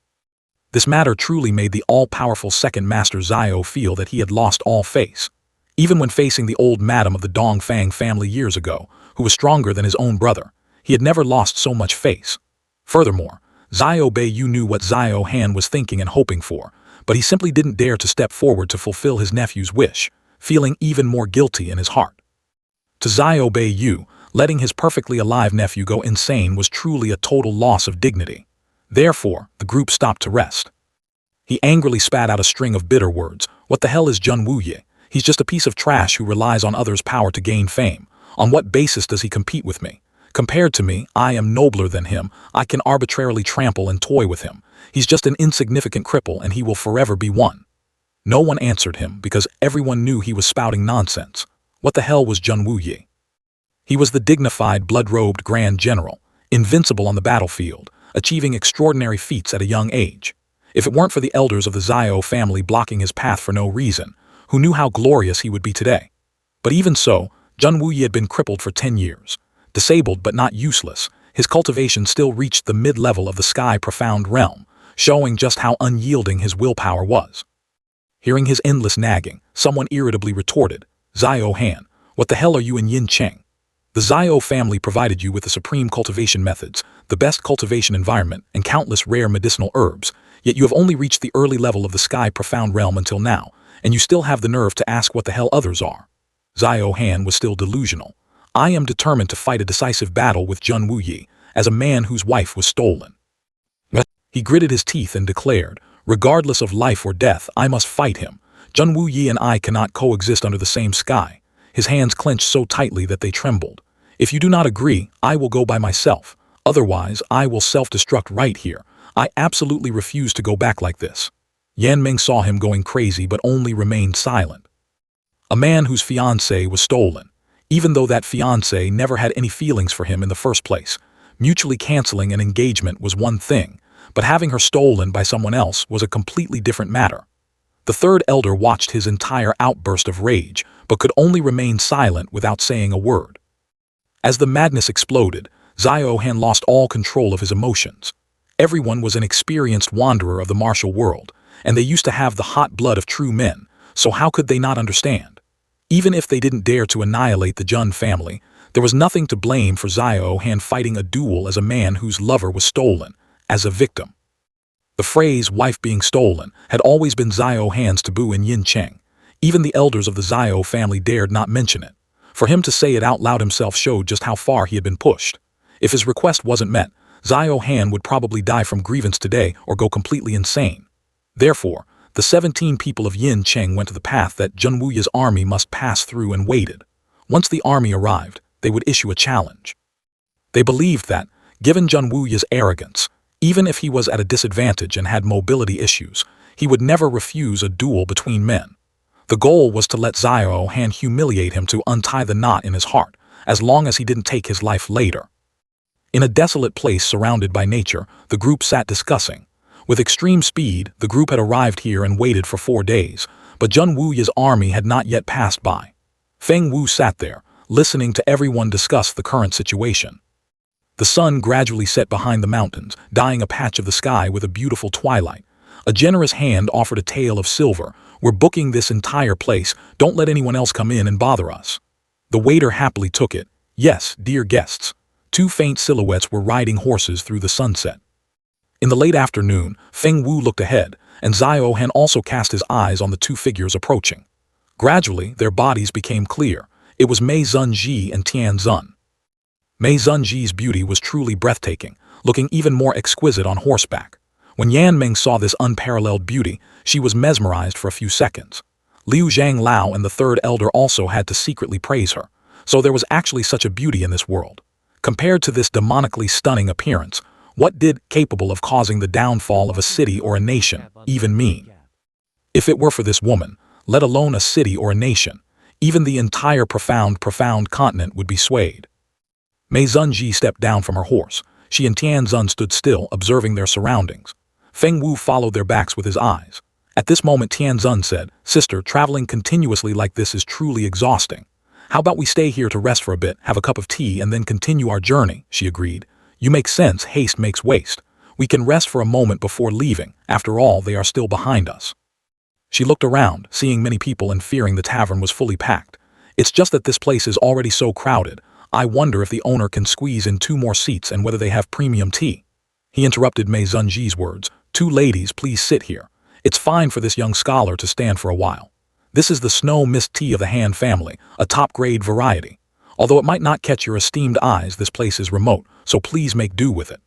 This matter truly made the all-powerful second master Xiao feel that he had lost all face. Even when facing the old madam of the Dongfang family years ago, who was stronger than his own brother, he had never lost so much face. Furthermore, Xiao Beiyu knew what Xiao Han was thinking and hoping for, but he simply didn't dare to step forward to fulfill his nephew's wish, feeling even more guilty in his heart. To Xiao Beiyu, letting his perfectly alive nephew go insane was truly a total loss of dignity. Therefore, the group stopped to rest. He angrily spat out a string of bitter words. What the hell is Zhen Wuyi? He's just a piece of trash who relies on others' power to gain fame. On what basis does he compete with me? Compared to me, I am nobler than him. I can arbitrarily trample and toy with him. He's just an insignificant cripple and he will forever be one. No one answered him because everyone knew he was spouting nonsense. What the hell was Zhen Wuyi? He was the dignified, blood-robed Grand General, invincible on the battlefield, achieving extraordinary feats at a young age. If it weren't for the elders of the Zhao family blocking his path for no reason, who knew how glorious he would be today? But even so, Zhen Wuyi had been crippled for 10 years. Disabled but not useless, his cultivation still reached the mid-level of the sky profound realm, showing just how unyielding his willpower was. Hearing his endless nagging, someone irritably retorted, "Zhao Han, what the hell are you and Yin Cheng? The Zhao family provided you with the supreme cultivation methods, the best cultivation environment, and countless rare medicinal herbs, yet you have only reached the early level of the sky profound realm until now, and you still have the nerve to ask what the hell others are." Zhao Han was still delusional. "I am determined to fight a decisive battle with Zhen Wuyi, as a man whose wife was stolen." He gritted his teeth and declared, "Regardless of life or death, I must fight him. Zhen Wuyi and I cannot coexist under the same sky." His hands clenched so tightly that they trembled. "If you do not agree, I will go by myself. Otherwise, I will self-destruct right here. I absolutely refuse to go back like this." Yan Ming saw him going crazy but only remained silent. A man whose fiancée was stolen, even though that fiancée never had any feelings for him in the first place. Mutually canceling an engagement was one thing, but having her stolen by someone else was a completely different matter. The third elder watched his entire outburst of rage, but could only remain silent without saying a word. As the madness exploded, Zhao Han lost all control of his emotions. Everyone was an experienced wanderer of the martial world, and they used to have the hot blood of true men, so how could they not understand? Even if they didn't dare to annihilate the Zhen family, there was nothing to blame for Zhao Han fighting a duel as a man whose lover was stolen, as a victim. The phrase "wife being stolen" had always been Zhao Han's taboo in Yin Cheng. Even the elders of the Zhao family dared not mention it. For him to say it out loud himself showed just how far he had been pushed. If his request wasn't met, Zhao Han would probably die from grievance today or go completely insane. Therefore, the 17 people of Yin Cheng went to the path that Zhen Wuyi's army must pass through and waited. Once the army arrived, they would issue a challenge. They believed that, given Zhen Wuyi's arrogance, even if he was at a disadvantage and had mobility issues, he would never refuse a duel between men. The goal was to let Zhao Han humiliate him to untie the knot in his heart, as long as he didn't take his life later. In a desolate place surrounded by nature, the group sat discussing. With extreme speed, the group had arrived here and waited for 4 days, but Zhen Wuyi's army had not yet passed by. Feng Wu sat there, listening to everyone discuss the current situation. The sun gradually set behind the mountains, dyeing a patch of the sky with a beautiful twilight. A generous hand offered a tale of silver. "We're booking this entire place. Don't let anyone else come in and bother us." The waiter happily took it. "Yes, dear guests." 2 faint silhouettes were riding horses through the sunset. In the late afternoon, Feng Wu looked ahead, and Zhao Han also cast his eyes on the 2 figures approaching. Gradually, their bodies became clear. It was Mei Zunji and Tian Zun. Mei Zunji's beauty was truly breathtaking, looking even more exquisite on horseback. When Yan Ming saw this unparalleled beauty, she was mesmerized for a few seconds. Liu Zhang Lao and the third elder also had to secretly praise her, so there was actually such a beauty in this world. Compared to this demonically stunning appearance, what did capable of causing the downfall of a city or a nation even mean? If it were for this woman, let alone a city or a nation, even the entire profound continent would be swayed. Mei Zunji stepped down from her horse. She and Tian Zun stood still, observing their surroundings. Feng Wu followed their backs with his eyes. At this moment Tian Zun said, "Sister, traveling continuously like this is truly exhausting. How about we stay here to rest for a bit, have a cup of tea, and then continue our journey?" She agreed. "You make sense, haste makes waste. We can rest for a moment before leaving. After all, they are still behind us." She looked around, seeing many people and fearing the tavern was fully packed. "It's just that this place is already so crowded. I wonder if the owner can squeeze in 2 more seats and whether they have premium tea." He interrupted Mei Zunji's words. "2 ladies, please sit here. It's fine for this young scholar to stand for a while. This is the snow mist tea of the Han family, a top-grade variety. Although it might not catch your esteemed eyes, this place is remote, so please make do with it."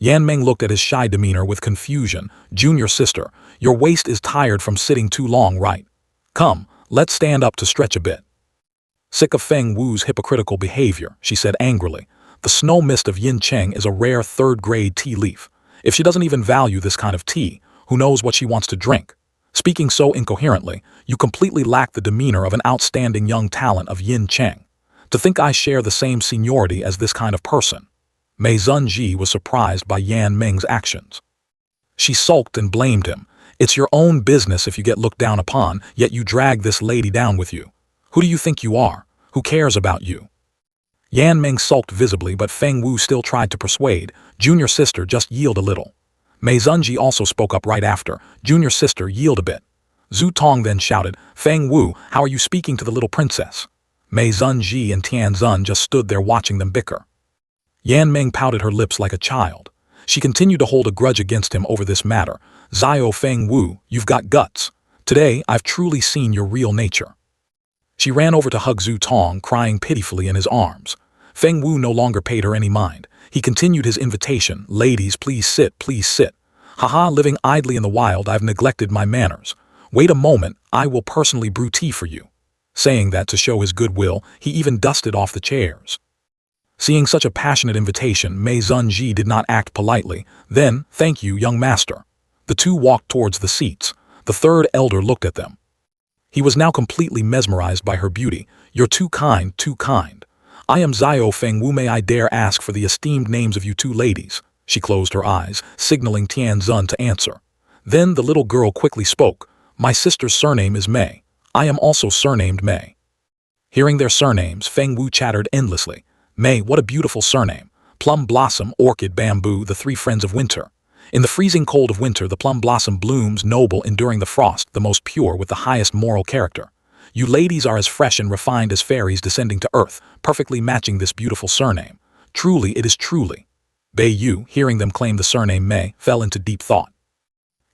Yan Ming looked at his shy demeanor with confusion. "Junior sister, your waist is tired from sitting too long, right? Come, let's stand up to stretch a bit." Sick of Feng Wu's hypocritical behavior, she said angrily, "The snow mist of Yin Cheng is a rare 3rd-grade tea leaf. If she doesn't even value this kind of tea, who knows what she wants to drink? Speaking so incoherently, you completely lack the demeanor of an outstanding young talent of Yin Cheng. To think I share the same seniority as this kind of person." Mei Zunji was surprised by Yan Ming's actions. She sulked and blamed him. It's your own business if you get looked down upon, yet you drag this lady down with you. Who do you think you are? Who cares about you? Yan Meng sulked visibly, but Feng Wu still tried to persuade. Junior sister, just yield a little. Mei Zunji also spoke up right after. Junior sister, yield a bit. Zhu Tong then shouted, Feng Wu, how are you speaking to the little princess? Mei Zunji and Tian Zun just stood there watching them bicker. Yan Meng pouted her lips like a child. She continued to hold a grudge against him over this matter. Zio Feng Wu, you've got guts. Today, I've truly seen your real nature. She ran over to hug Zhu Tong, crying pitifully in his arms. Feng Wu no longer paid her any mind. He continued his invitation, ladies, please sit, please sit. Haha, living idly in the wild, I've neglected my manners. Wait a moment, I will personally brew tea for you. Saying that to show his goodwill, he even dusted off the chairs. Seeing such a passionate invitation, Mei Zunji did not act politely. Then, thank you, young master. The two walked towards the seats. The third elder looked at them. He was now completely mesmerized by her beauty. You're too kind, too kind. I am Zio Feng Wu, may I dare ask for the esteemed names of you two ladies? She closed her eyes, signaling Tian Zun to answer. Then the little girl quickly spoke. My sister's surname is Mei. I am also surnamed Mei. Hearing their surnames, Feng Wu chattered endlessly. Mei, what a beautiful surname. Plum Blossom, Orchid, Bamboo, the three friends of winter. In the freezing cold of winter, the plum blossom blooms, noble, enduring the frost, the most pure, with the highest moral character. You ladies are as fresh and refined as fairies descending to earth, perfectly matching this beautiful surname. Truly, it is truly. Bei Yu, hearing them claim the surname Mei, fell into deep thought.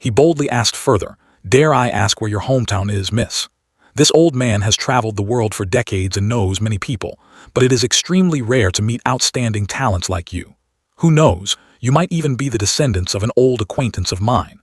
He boldly asked further, dare I ask where your hometown is, miss? This old man has traveled the world for decades and knows many people, but it is extremely rare to meet outstanding talents like you. Who knows, you might even be the descendants of an old acquaintance of mine.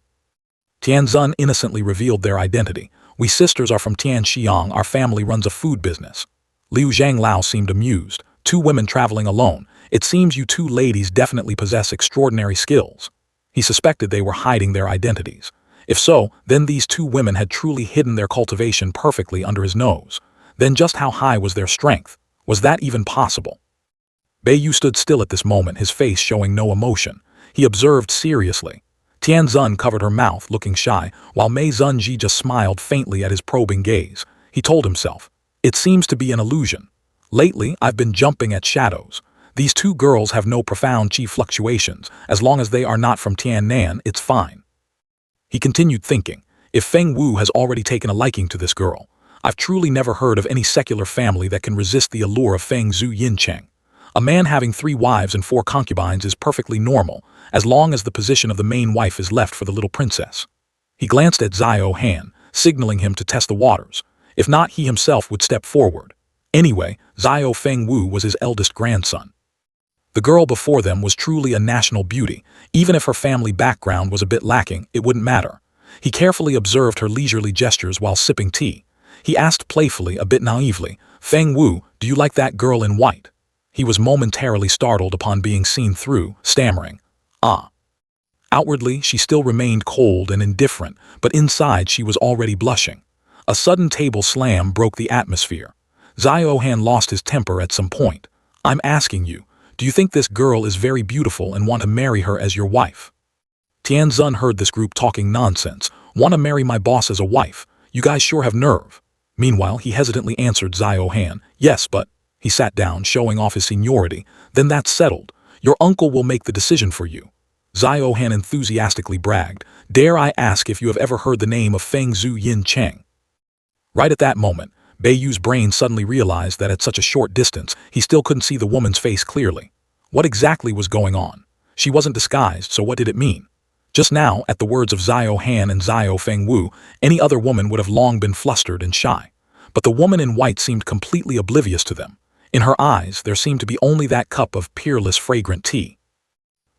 Tianzun innocently revealed their identity. We sisters are from Tianxiang, our family runs a food business. Liu Zhanglao seemed amused. Two women traveling alone. It seems you two ladies definitely possess extraordinary skills. He suspected they were hiding their identities. If so, then these two women had truly hidden their cultivation perfectly under his nose. Then just how high was their strength? Was that even possible? Bei Yu stood still at this moment, his face showing no emotion. He observed seriously. Tianzun covered her mouth, looking shy, while Mei Zunji just smiled faintly at his probing gaze. He told himself, it seems to be an illusion. Lately, I've been jumping at shadows. These two girls have no profound chi fluctuations. As long as they are not from Tiannan, it's fine. He continued thinking, if Feng Wu has already taken a liking to this girl, I've truly never heard of any secular family that can resist the allure of Feng Zhu Yincheng. A man having 3 wives and 4 concubines is perfectly normal, as long as the position of the main wife is left for the little princess. He glanced at Zio Han, signaling him to test the waters. If not, he himself would step forward. Anyway, Zio Feng Wu was his eldest grandson. The girl before them was truly a national beauty. Even if her family background was a bit lacking, it wouldn't matter. He carefully observed her leisurely gestures while sipping tea. He asked playfully, a bit naively, Feng Wu, do you like that girl in white? He was momentarily startled upon being seen through, stammering, ah. Outwardly, she still remained cold and indifferent, but inside she was already blushing. A sudden table slam broke the atmosphere. Zio Han lost his temper at some point. I'm asking you, do you think this girl is very beautiful and want to marry her as your wife? Tianzun heard this group talking nonsense. Want to marry my boss as a wife? You guys sure have nerve. Meanwhile, he hesitantly answered Zio Han, yes, but... He sat down, showing off his seniority. Then that's settled. Your uncle will make the decision for you. Zio Han enthusiastically bragged. Dare I ask if you have ever heard the name of Feng Zhu Yincheng? Right at that moment, Bei Yu's brain suddenly realized that at such a short distance, he still couldn't see the woman's face clearly. What exactly was going on? She wasn't disguised, so what did it mean? Just now, at the words of Zio Han and Zio Feng Wu, any other woman would have long been flustered and shy. But the woman in white seemed completely oblivious to them. In her eyes, there seemed to be only that cup of peerless, fragrant tea.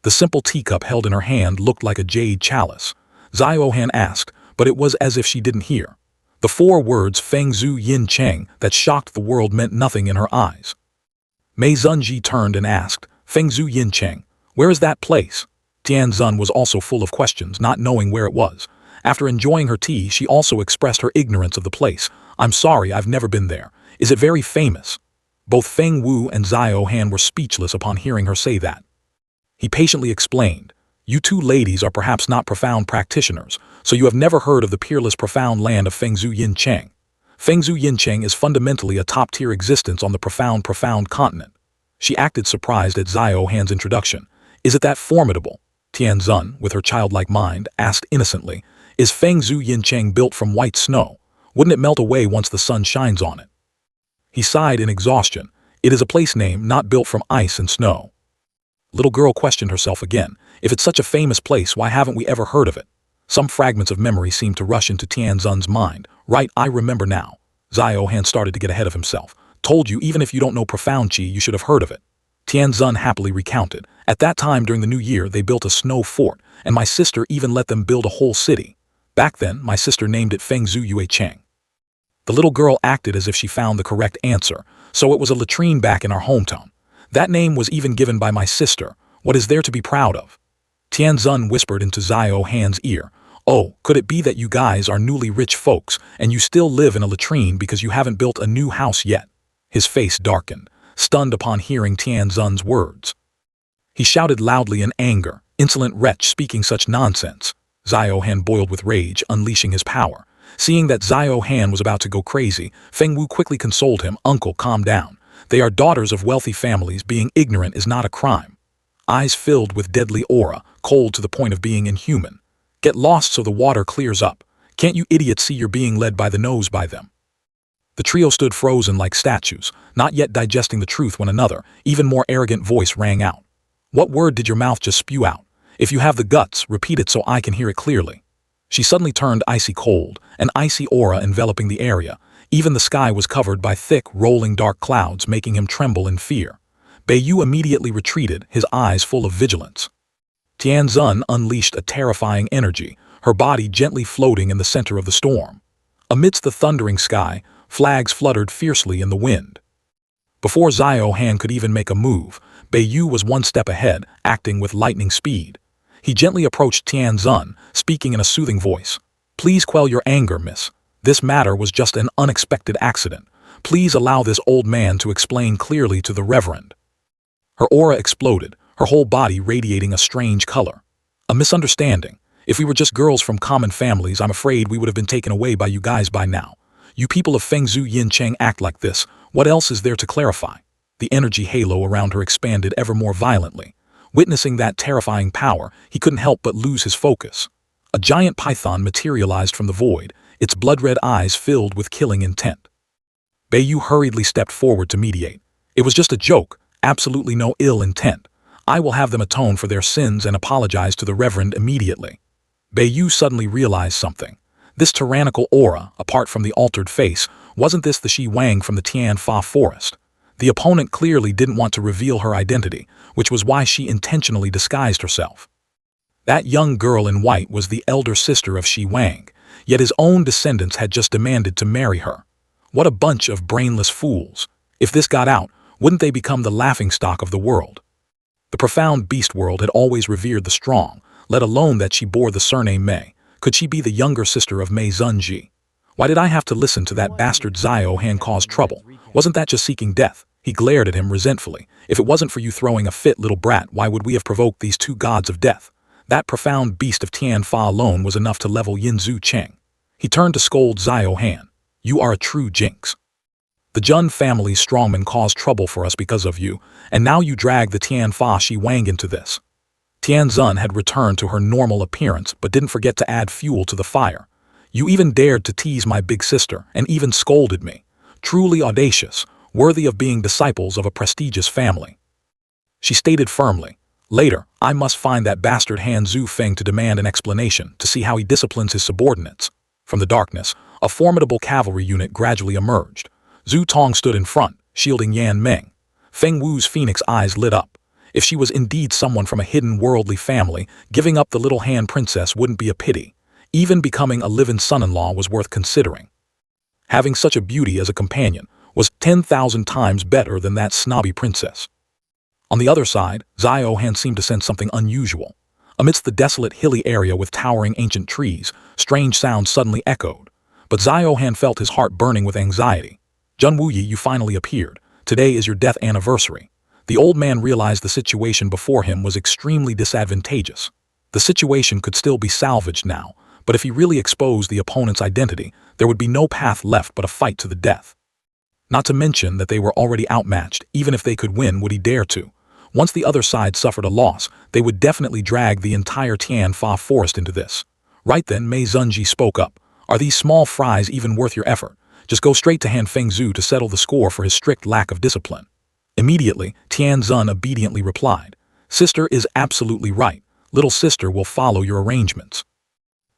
The simple teacup held in her hand looked like a jade chalice. Zio Han asked, but it was as if she didn't hear. The 4 words Feng Zhu Yincheng that shocked the world meant nothing in her eyes. Mei Zunji turned and asked, Feng Zhu Yincheng, where is that place? Tianzun was also full of questions, not knowing where it was. After enjoying her tea, she also expressed her ignorance of the place. I'm sorry, I've never been there. Is it very famous? Both Feng Wu and Zio Han were speechless upon hearing her say that. He patiently explained, You two ladies are perhaps not profound practitioners, so you have never heard of the peerless profound land of Fengzhu Yincheng. Fengzhu Yincheng is fundamentally a top-tier existence on the profound continent. She acted surprised at Xiao Han's introduction. Is it that formidable? Tianzun, with her childlike mind, asked innocently. Is Fengzhu Yincheng built from white snow? Wouldn't it melt away once the sun shines on it? He sighed in exhaustion. It is a place name not built from ice and snow. Little girl questioned herself again. If it's such a famous place, why haven't we ever heard of it? Some fragments of memory seemed to rush into Tianzun's mind. Right, I remember now. Xiao Han started to get ahead of himself. Told you, even if you don't know profound qi, you should have heard of it. Tianzun happily recounted. At that time during the new year, they built a snow fort, and my sister even let them build a whole city. Back then, my sister named it Fengzhu Yuecheng. The little girl acted as if she found the correct answer, so it was a latrine back in our hometown. That name was even given by my sister. What is there to be proud of? Tianzun whispered into Xiao Han's ear. Oh, could it be that you guys are newly rich folks, and you still live in a latrine because you haven't built a new house yet? His face darkened, stunned upon hearing Tianzun's words. He shouted loudly in anger, insolent wretch speaking such nonsense. Xiao Han boiled with rage, unleashing his power. Seeing that Xiao Han was about to go crazy, Feng Wu quickly consoled him. Uncle, calm down. They are daughters of wealthy families. Being ignorant is not a crime. Eyes filled with deadly aura, cold to the point of being inhuman. Get lost so the water clears up. Can't you idiots see you're being led by the nose by them? The trio stood frozen like statues, not yet digesting the truth when another, even more arrogant voice rang out. What word did your mouth just spew out? If you have the guts, repeat it so I can hear it clearly. She suddenly turned icy cold, an icy aura enveloping the area. Even the sky was covered by thick, rolling dark clouds, making him tremble in fear. Beiyu immediately retreated, his eyes full of vigilance. Tianzun unleashed a terrifying energy, her body gently floating in the center of the storm. Amidst the thundering sky, flags fluttered fiercely in the wind. Before Xiao Han could even make a move, Beiyu was one step ahead, acting with lightning speed. He gently approached Tianzun, speaking in a soothing voice. Please quell your anger, miss. This matter was just an unexpected accident. Please allow this old man to explain clearly to the Reverend. Her aura exploded, her whole body radiating a strange color. A misunderstanding. If we were just girls from common families, I'm afraid we would have been taken away by you guys by now. You people of Fengzhu Yincheng act like this. What else is there to clarify? The energy halo around her expanded ever more violently. Witnessing that terrifying power, he couldn't help but lose his focus. A giant python materialized from the void, its blood-red eyes filled with killing intent. Beiyu hurriedly stepped forward to mediate. It was just a joke, absolutely no ill intent. I will have them atone for their sins and apologize to the Reverend immediately. Beiyu suddenly realized something. This tyrannical aura, apart from the altered face, wasn't this the Shi Wang from the Tianfa forest? The opponent clearly didn't want to reveal her identity, which was why she intentionally disguised herself. That young girl in white was the elder sister of Shi Wang, yet his own descendants had just demanded to marry her. What a bunch of brainless fools. If this got out, wouldn't they become the laughingstock of the world? The profound beast world had always revered the strong, let alone that she bore the surname Mei. Could she be the younger sister of Mei Zunji? Why did I have to listen to that bastard Xiao Han cause trouble? Wasn't that just seeking death? He glared at him resentfully. If it wasn't for you throwing a fit, little brat, why would we have provoked these two gods of death? That profound beast of Tianfa alone was enough to level Yinzhu Cheng. He turned to scold Xiao Han. You are a true jinx. The Jun family's strongmen caused trouble for us because of you, and now you drag the Tianfa Shi Wang into this. Tianzun had returned to her normal appearance but didn't forget to add fuel to the fire. You even dared to tease my big sister and even scolded me. Truly audacious, worthy of being disciples of a prestigious family. She stated firmly, later, I must find that bastard Han Zufeng to demand an explanation to see how he disciplines his subordinates. From the darkness, a formidable cavalry unit gradually emerged. Zhu Tong stood in front, shielding Yan Meng. Feng Wu's phoenix eyes lit up. If she was indeed someone from a hidden worldly family, giving up the little Han princess wouldn't be a pity. Even becoming a live-in son-in-law was worth considering. Having such a beauty as a companion was 10,000 times better than that snobby princess. On the other side, Xiao Han seemed to sense something unusual. Amidst the desolate hilly area with towering ancient trees, strange sounds suddenly echoed. But Xiao Han felt his heart burning with anxiety. Jun Wuyi, you finally appeared. Today is your death anniversary. The old man realized the situation before him was extremely disadvantageous. The situation could still be salvaged now, but if he really exposed the opponent's identity, there would be no path left but a fight to the death. Not to mention that they were already outmatched. Even if they could win, would he dare to? Once the other side suffered a loss, they would definitely drag the entire Tian Fa forest into this. Right then, Mei Zunji spoke up. Are these small fries even worth your effort? Just go straight to Han Fengzhu to settle the score for his strict lack of discipline. Immediately, Tian Zun obediently replied, Sister is absolutely right. Little sister will follow your arrangements.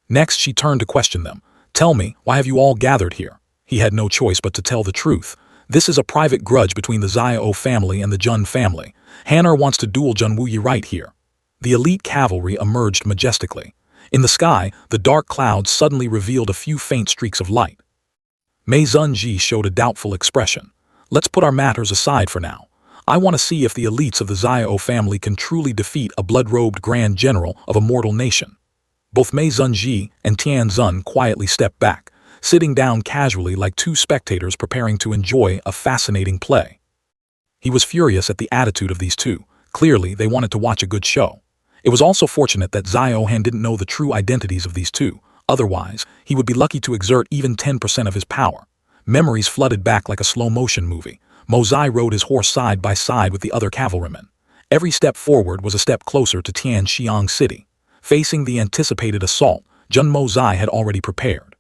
Next, she turned to question them. Tell me, why have you all gathered here? He had no choice but to tell the truth. This is a private grudge between the Xiao family and the Jun family. Han'er wants to duel Jun Wuyi right here. The elite cavalry emerged majestically. In the sky, the dark clouds suddenly revealed a few faint streaks of light. Mei Zunji showed a doubtful expression. Let's put our matters aside for now. I want to see if the elites of the Xiao family can truly defeat a blood-robed grand general of a mortal nation. Both Mei Zunji and Tian Zun quietly stepped back, sitting down casually like two spectators preparing to enjoy a fascinating play. He was furious at the attitude of these two. Clearly, they wanted to watch a good show. It was also fortunate that Xiao Han didn't know the true identities of these two. Otherwise, he would be lucky to exert even 10% of his power. Memories flooded back like a slow-motion movie. Mo Zai rode his horse side by side with the other cavalrymen. Every step forward was a step closer to Tianxiang City. Facing the anticipated assault, Jun Mo Zai had already prepared.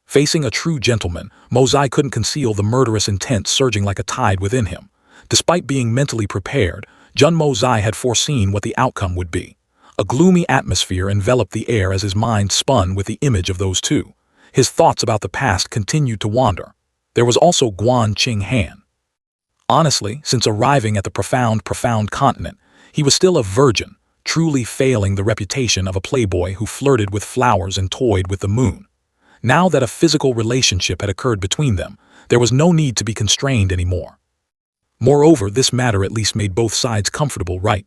Facing a true gentleman, Mo Zai couldn't conceal the murderous intent surging like a tide within him. Despite being mentally prepared, Jun Mo Zai had foreseen what the outcome would be. A gloomy atmosphere enveloped the air as his mind spun with the image of those two. His thoughts about the past continued to wander. There was also Guan Qing Han. Honestly, since arriving at the profound continent, he was still a virgin, truly failing the reputation of a playboy who flirted with flowers and toyed with the moon. Now that a physical relationship had occurred between them, there was no need to be constrained anymore. Moreover, this matter at least made both sides comfortable, right?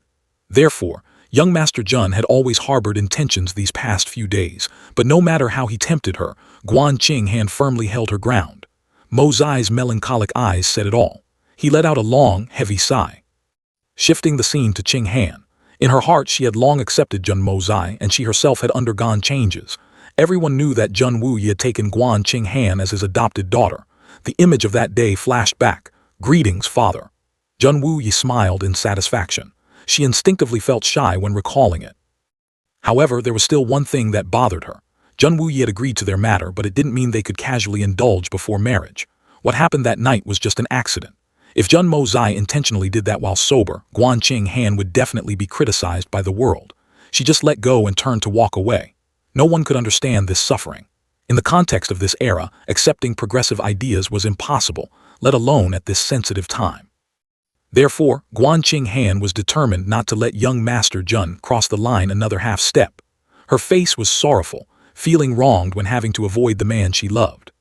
Therefore, young Master Jun had always harbored intentions these past few days, but no matter how he tempted her, Guan Qing Han firmly held her ground. Mo Zai's melancholic eyes said it all. He let out a long, heavy sigh. Shifting the scene to Qing Han. In her heart, she had long accepted Jun Mo Zai, and she herself had undergone changes. Everyone knew that Jun Wuyi had taken Guan Qing Han as his adopted daughter. The image of that day flashed back. Greetings, father. Jun Wuyi smiled in satisfaction. She instinctively felt shy when recalling it. However, there was still one thing that bothered her. Jun Wuyi had agreed to their matter, but it didn't mean they could casually indulge before marriage. What happened that night was just an accident. If Jun Mo Zai intentionally did that while sober, Guan Qing Han would definitely be criticized by the world. She just let go and turned to walk away. No one could understand this suffering. In the context of this era, accepting progressive ideas was impossible, let alone at this sensitive time. Therefore, Guan Qing Han was determined not to let young Master Jun cross the line another half step. Her face was sorrowful, feeling wronged when having to avoid the man she loved.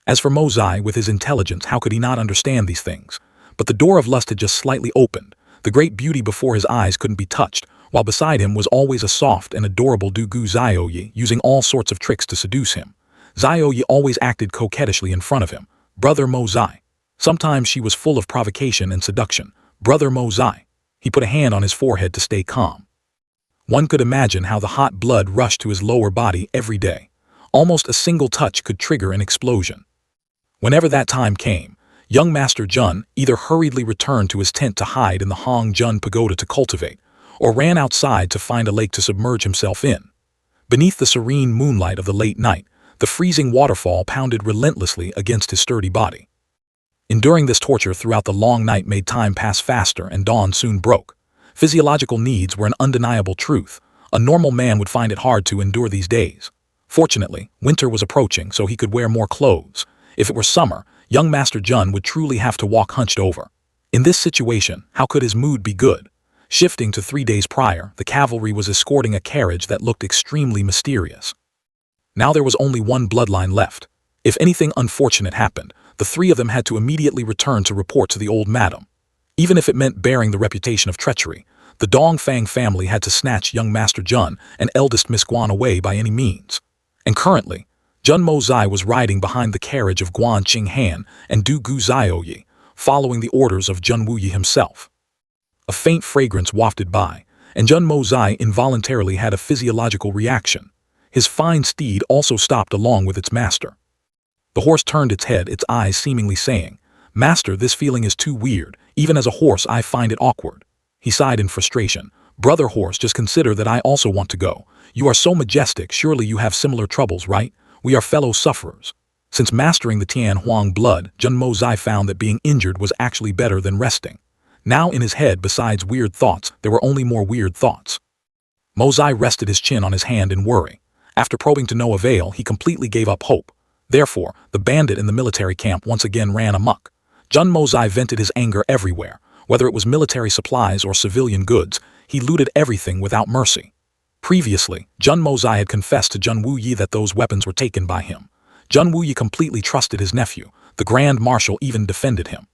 As for Mo Zai, with his intelligence, how could he not understand these things? But the door of lust had just slightly opened. The great beauty before his eyes couldn't be touched, while beside him was always a soft and adorable Dugu Xiaoyi, using all sorts of tricks to seduce him. Xiaoyi always acted coquettishly in front of him. Brother Mo Zai. Sometimes she was full of provocation and seduction. Brother Mo Zai. He put a hand on his forehead to stay calm. One could imagine how the hot blood rushed to his lower body every day. Almost a single touch could trigger an explosion. Whenever that time came, young Master Jun either hurriedly returned to his tent to hide in the Hong Jun Pagoda to cultivate, or ran outside to find a lake to submerge himself in. Beneath the serene moonlight of the late night, the freezing waterfall pounded relentlessly against his sturdy body. Enduring this torture throughout the long night made time pass faster, and dawn soon broke. Physiological needs were an undeniable truth. A normal man would find it hard to endure these days. Fortunately, winter was approaching, so he could wear more clothes. If it were summer, young Master Jun would truly have to walk hunched over. In this situation, how could his mood be good? Shifting to 3 days prior, the cavalry was escorting a carriage that looked extremely mysterious. Now there was only one bloodline left. If anything unfortunate happened, the three of them had to immediately return to report to the old madam. Even if it meant bearing the reputation of treachery, the Dongfang family had to snatch young Master Jun and eldest Miss Guan away by any means. And currently, Jun Mo Zai was riding behind the carriage of Guan Qing Han and Du Gu Xiaoyi, following the orders of Jun Wuyi himself. A faint fragrance wafted by. and Jun Mozai involuntarily had a physiological reaction. His fine steed also stopped along with its master. The horse turned its head, its eyes seemingly saying, "Master, this feeling is too weird. Even as a horse, I find it awkward." He sighed in frustration. "Brother horse, just consider that I also want to go. You are so majestic, surely you have similar troubles, right? We are fellow sufferers." Since mastering the Tian Huang blood, Jun Mozai found that being injured was actually better than resting. Now in his head, besides weird thoughts, there were only more weird thoughts. Mozai rested his chin on his hand in worry. After probing to no avail, he completely gave up hope. Therefore, the bandit in the military camp once again ran amok. Jun Mozai vented his anger everywhere. Whether it was military supplies or civilian goods, he looted everything without mercy. Previously, Jun Mozai had confessed to Jun Wuyi that those weapons were taken by him. Jun Wuyi completely trusted his nephew. The Grand Marshal even defended him.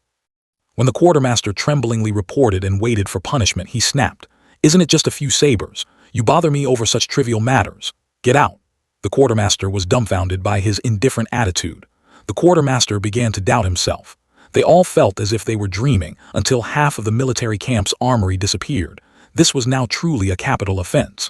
When the quartermaster tremblingly reported and waited for punishment, he snapped, "Isn't it just a few sabers? You bother me over such trivial matters. Get out." The quartermaster was dumbfounded by his indifferent attitude. The quartermaster began to doubt himself. They all felt as if they were dreaming until half of the military camp's armory disappeared. This was now truly a capital offense.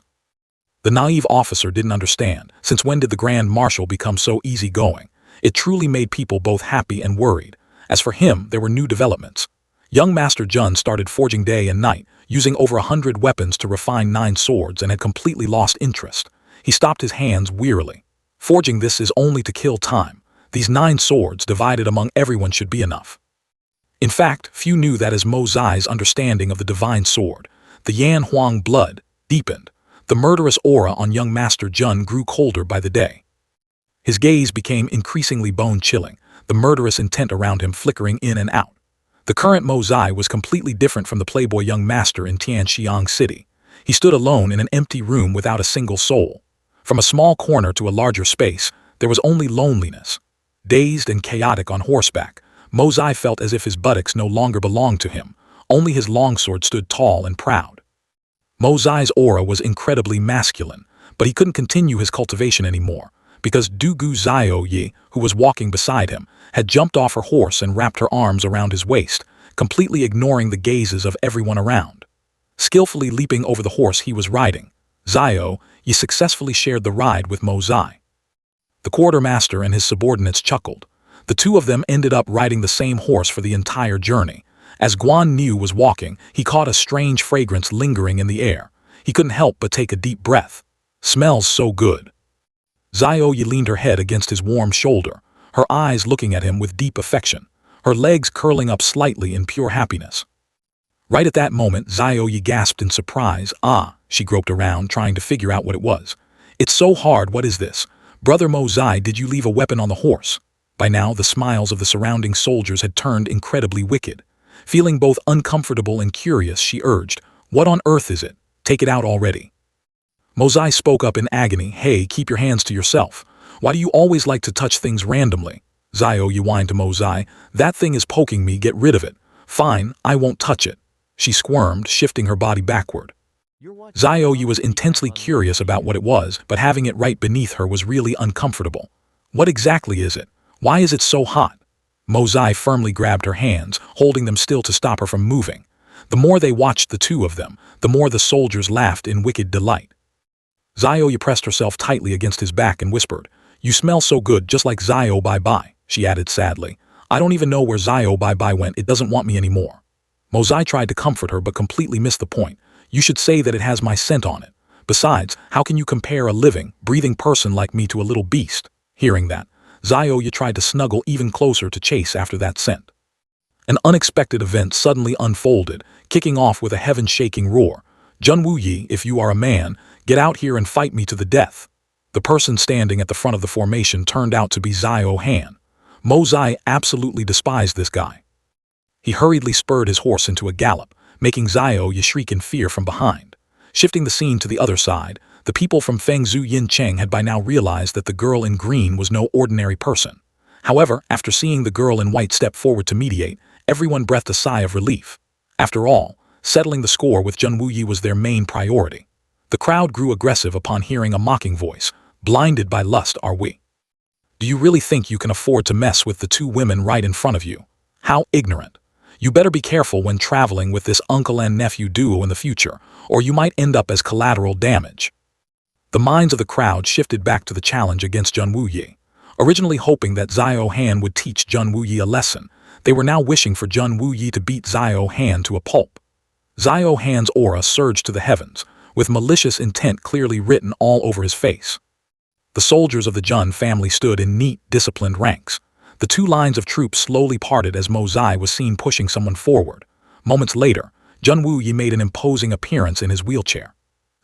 The naive officer didn't understand. Since when did the Grand Marshal become so easygoing? It truly made people both happy and worried. As for him, there were new developments. Young Master Jun started forging day and night, using over 100 weapons to refine 9 swords, and had completely lost interest. He stopped his hands wearily. Forging this is only to kill time. These 9 swords divided among everyone should be enough. In fact, few knew that as Mozai's understanding of the divine sword, the Yan Huang blood, deepened. The murderous aura on young Master Jun grew colder by the day. His gaze became increasingly bone-chilling, the murderous intent around him flickering in and out. The current Mozai was completely different from the playboy young master in Tianxiang City. He stood alone in an empty room without a single soul. From a small corner to a larger space, there was only loneliness. Dazed and chaotic on horseback, Mozai felt as if his buttocks no longer belonged to him. Only his longsword stood tall and proud. Mozai's aura was incredibly masculine, but he couldn't continue his cultivation anymore, because Dugu Zhaoyi, who was walking beside him, had jumped off her horse and wrapped her arms around his waist, completely ignoring the gazes of everyone around. Skillfully leaping over the horse he was riding, Zhaoyi successfully shared the ride with Mozai. The quartermaster and his subordinates chuckled. The two of them ended up riding the same horse for the entire journey. As Guan Niu was walking, he caught a strange fragrance lingering in the air. He couldn't help but take a deep breath. "Smells so good." Zhaoyi leaned her head against his warm shoulder, her eyes looking at him with deep affection, her legs curling up slightly in pure happiness. Right at that moment, Zhaoyi gasped in surprise. "Ah," she groped around, trying to figure out what it was. "It's so hard, what is this? Brother Mozai, did you leave a weapon on the horse?" By now, the smiles of the surrounding soldiers had turned incredibly wicked. Feeling both uncomfortable and curious, she urged, "What on earth is it? Take it out already." Mozai spoke up in agony. "Hey, keep your hands to yourself. Why do you always like to touch things randomly?" Zhaoyi whined to Mozai, "That thing is poking me, get rid of it." "Fine, I won't touch it." She squirmed, shifting her body backward. Zhaoyi was intensely curious about what it was, but having it right beneath her was really uncomfortable. "What exactly is it? Why is it so hot?" Mozai firmly grabbed her hands, holding them still to stop her from moving. The more they watched the two of them, the more the soldiers laughed in wicked delight. Zhaoyi pressed herself tightly against his back and whispered, "You smell so good, just like Zhao Bye-Bye," she added sadly. "I don't even know where Zhao Bye-Bye went, it doesn't want me anymore." Mozai tried to comfort her but completely missed the point. "You should say that it has my scent on it. Besides, how can you compare a living, breathing person like me to a little beast?" Hearing that, Zhaoyi tried to snuggle even closer to chase after that scent. An unexpected event suddenly unfolded, kicking off with a heaven-shaking roar. "Jun Wuyi, if you are a man, get out here and fight me to the death." The person standing at the front of the formation turned out to be Zhao Han. Mozai absolutely despised this guy. He hurriedly spurred his horse into a gallop, making Zhaoyi shriek in fear from behind. Shifting the scene to the other side, the people from Fengzhou Yincheng had by now realized that the girl in green was no ordinary person. However, after seeing the girl in white step forward to mediate, everyone breathed a sigh of relief. After all, settling the score with Jun Wuyi was their main priority. The crowd grew aggressive upon hearing a mocking voice. "Blinded by lust are we? Do you really think you can afford to mess with the two women right in front of you? How ignorant! You better be careful when traveling with this uncle and nephew duo in the future, or you might end up as collateral damage. The minds of the crowd shifted back to the challenge against Jun Wuyi. Originally hoping that Xiao Han would teach Jun Wuyi a lesson, they were now wishing for Jun Wuyi to beat Xiao Han to a pulp. Xiao Han's aura surged to the heavens, with malicious intent clearly written all over his face. The soldiers of the Jun family stood in neat, disciplined ranks. The two lines of troops slowly parted as Mo Zai was seen pushing someone forward. Moments later, Jun Wuyi made an imposing appearance in his wheelchair.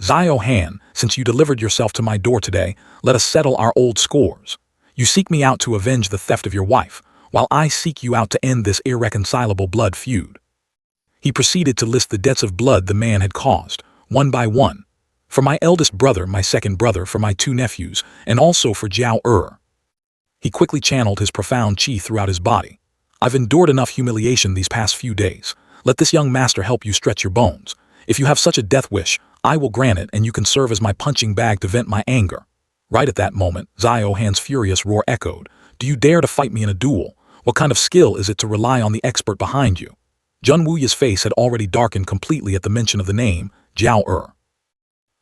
Xiao Han, since you delivered yourself to my door today, let us settle our old scores. You seek me out to avenge the theft of your wife, while I seek you out to end this irreconcilable blood feud. He proceeded to list the debts of blood the man had caused, one by one. For my eldest brother, my second brother, for my two nephews, and also for Jiao Er. He quickly channeled his profound qi throughout his body. I've endured enough humiliation these past few days. Let this young master help you stretch your bones. If you have such a death wish, I will grant it, and you can serve as my punching bag to vent my anger. Right at that moment, Xiao Han's furious roar echoed. Do you dare to fight me in a duel? What kind of skill is it to rely on the expert behind you? Jun Wuyi's face had already darkened completely at the mention of the name, Jiao Er.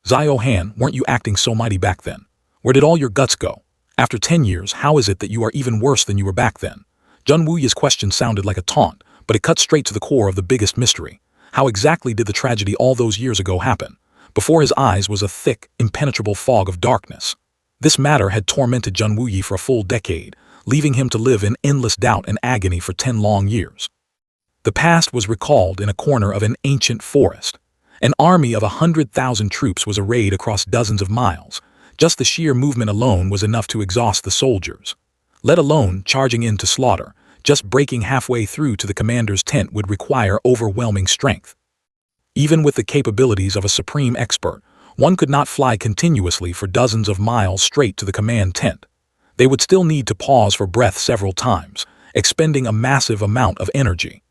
Xiao Han, weren't you acting so mighty back then? Where did all your guts go? After 10 years, how is it that you are even worse than you were back then? Jun Wuyi's question sounded like a taunt, but it cut straight to the core of the biggest mystery. How exactly did the tragedy all those years ago happen? Before his eyes was a thick, impenetrable fog of darkness. This matter had tormented Jun Wuyi for a full decade, leaving him to live in endless doubt and agony for 10 long years. The past was recalled in a corner of an ancient forest. An army of 100,000 troops was arrayed across dozens of miles. Just the sheer movement alone was enough to exhaust the soldiers. Let alone charging in to slaughter, just breaking halfway through to the commander's tent would require overwhelming strength. Even with the capabilities of a supreme expert, one could not fly continuously for dozens of miles straight to the command tent. They would still need to pause for breath several times, expending a massive amount of energy.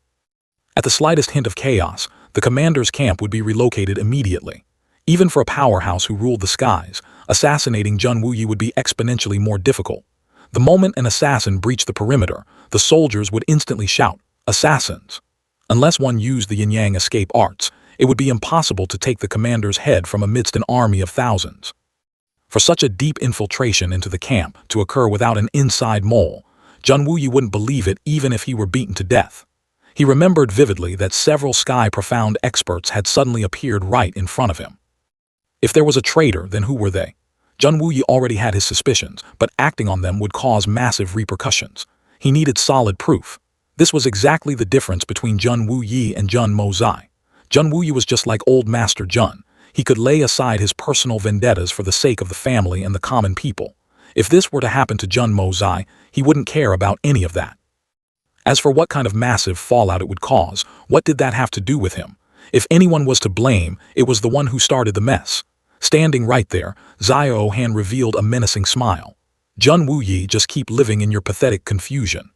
At the slightest hint of chaos, the commander's camp would be relocated immediately. Even for a powerhouse who ruled the skies, assassinating Jun Wuyi would be exponentially more difficult. The moment an assassin breached the perimeter, the soldiers would instantly shout, "Assassins!" Unless one used the yin-yang escape arts, it would be impossible to take the commander's head from amidst an army of thousands. For such a deep infiltration into the camp to occur without an inside mole, Jun Wuyi wouldn't believe it even if he were beaten to death. He remembered vividly that several sky-profound experts had suddenly appeared right in front of him. If there was a traitor, then who were they? Jun Wuyi already had his suspicions, but acting on them would cause massive repercussions. He needed solid proof. This was exactly the difference between Jun Wuyi and Jun Mo Zai. Jun Wuyi was just like old Master Jun. He could lay aside his personal vendettas for the sake of the family and the common people. If this were to happen to Jun Mo Zai, he wouldn't care about any of that. As for what kind of massive fallout it would cause, what did that have to do with him? If anyone was to blame, it was the one who started the mess. Standing right there, Xiao Han revealed a menacing smile. Jun Wuyi, just keep living in your pathetic confusion.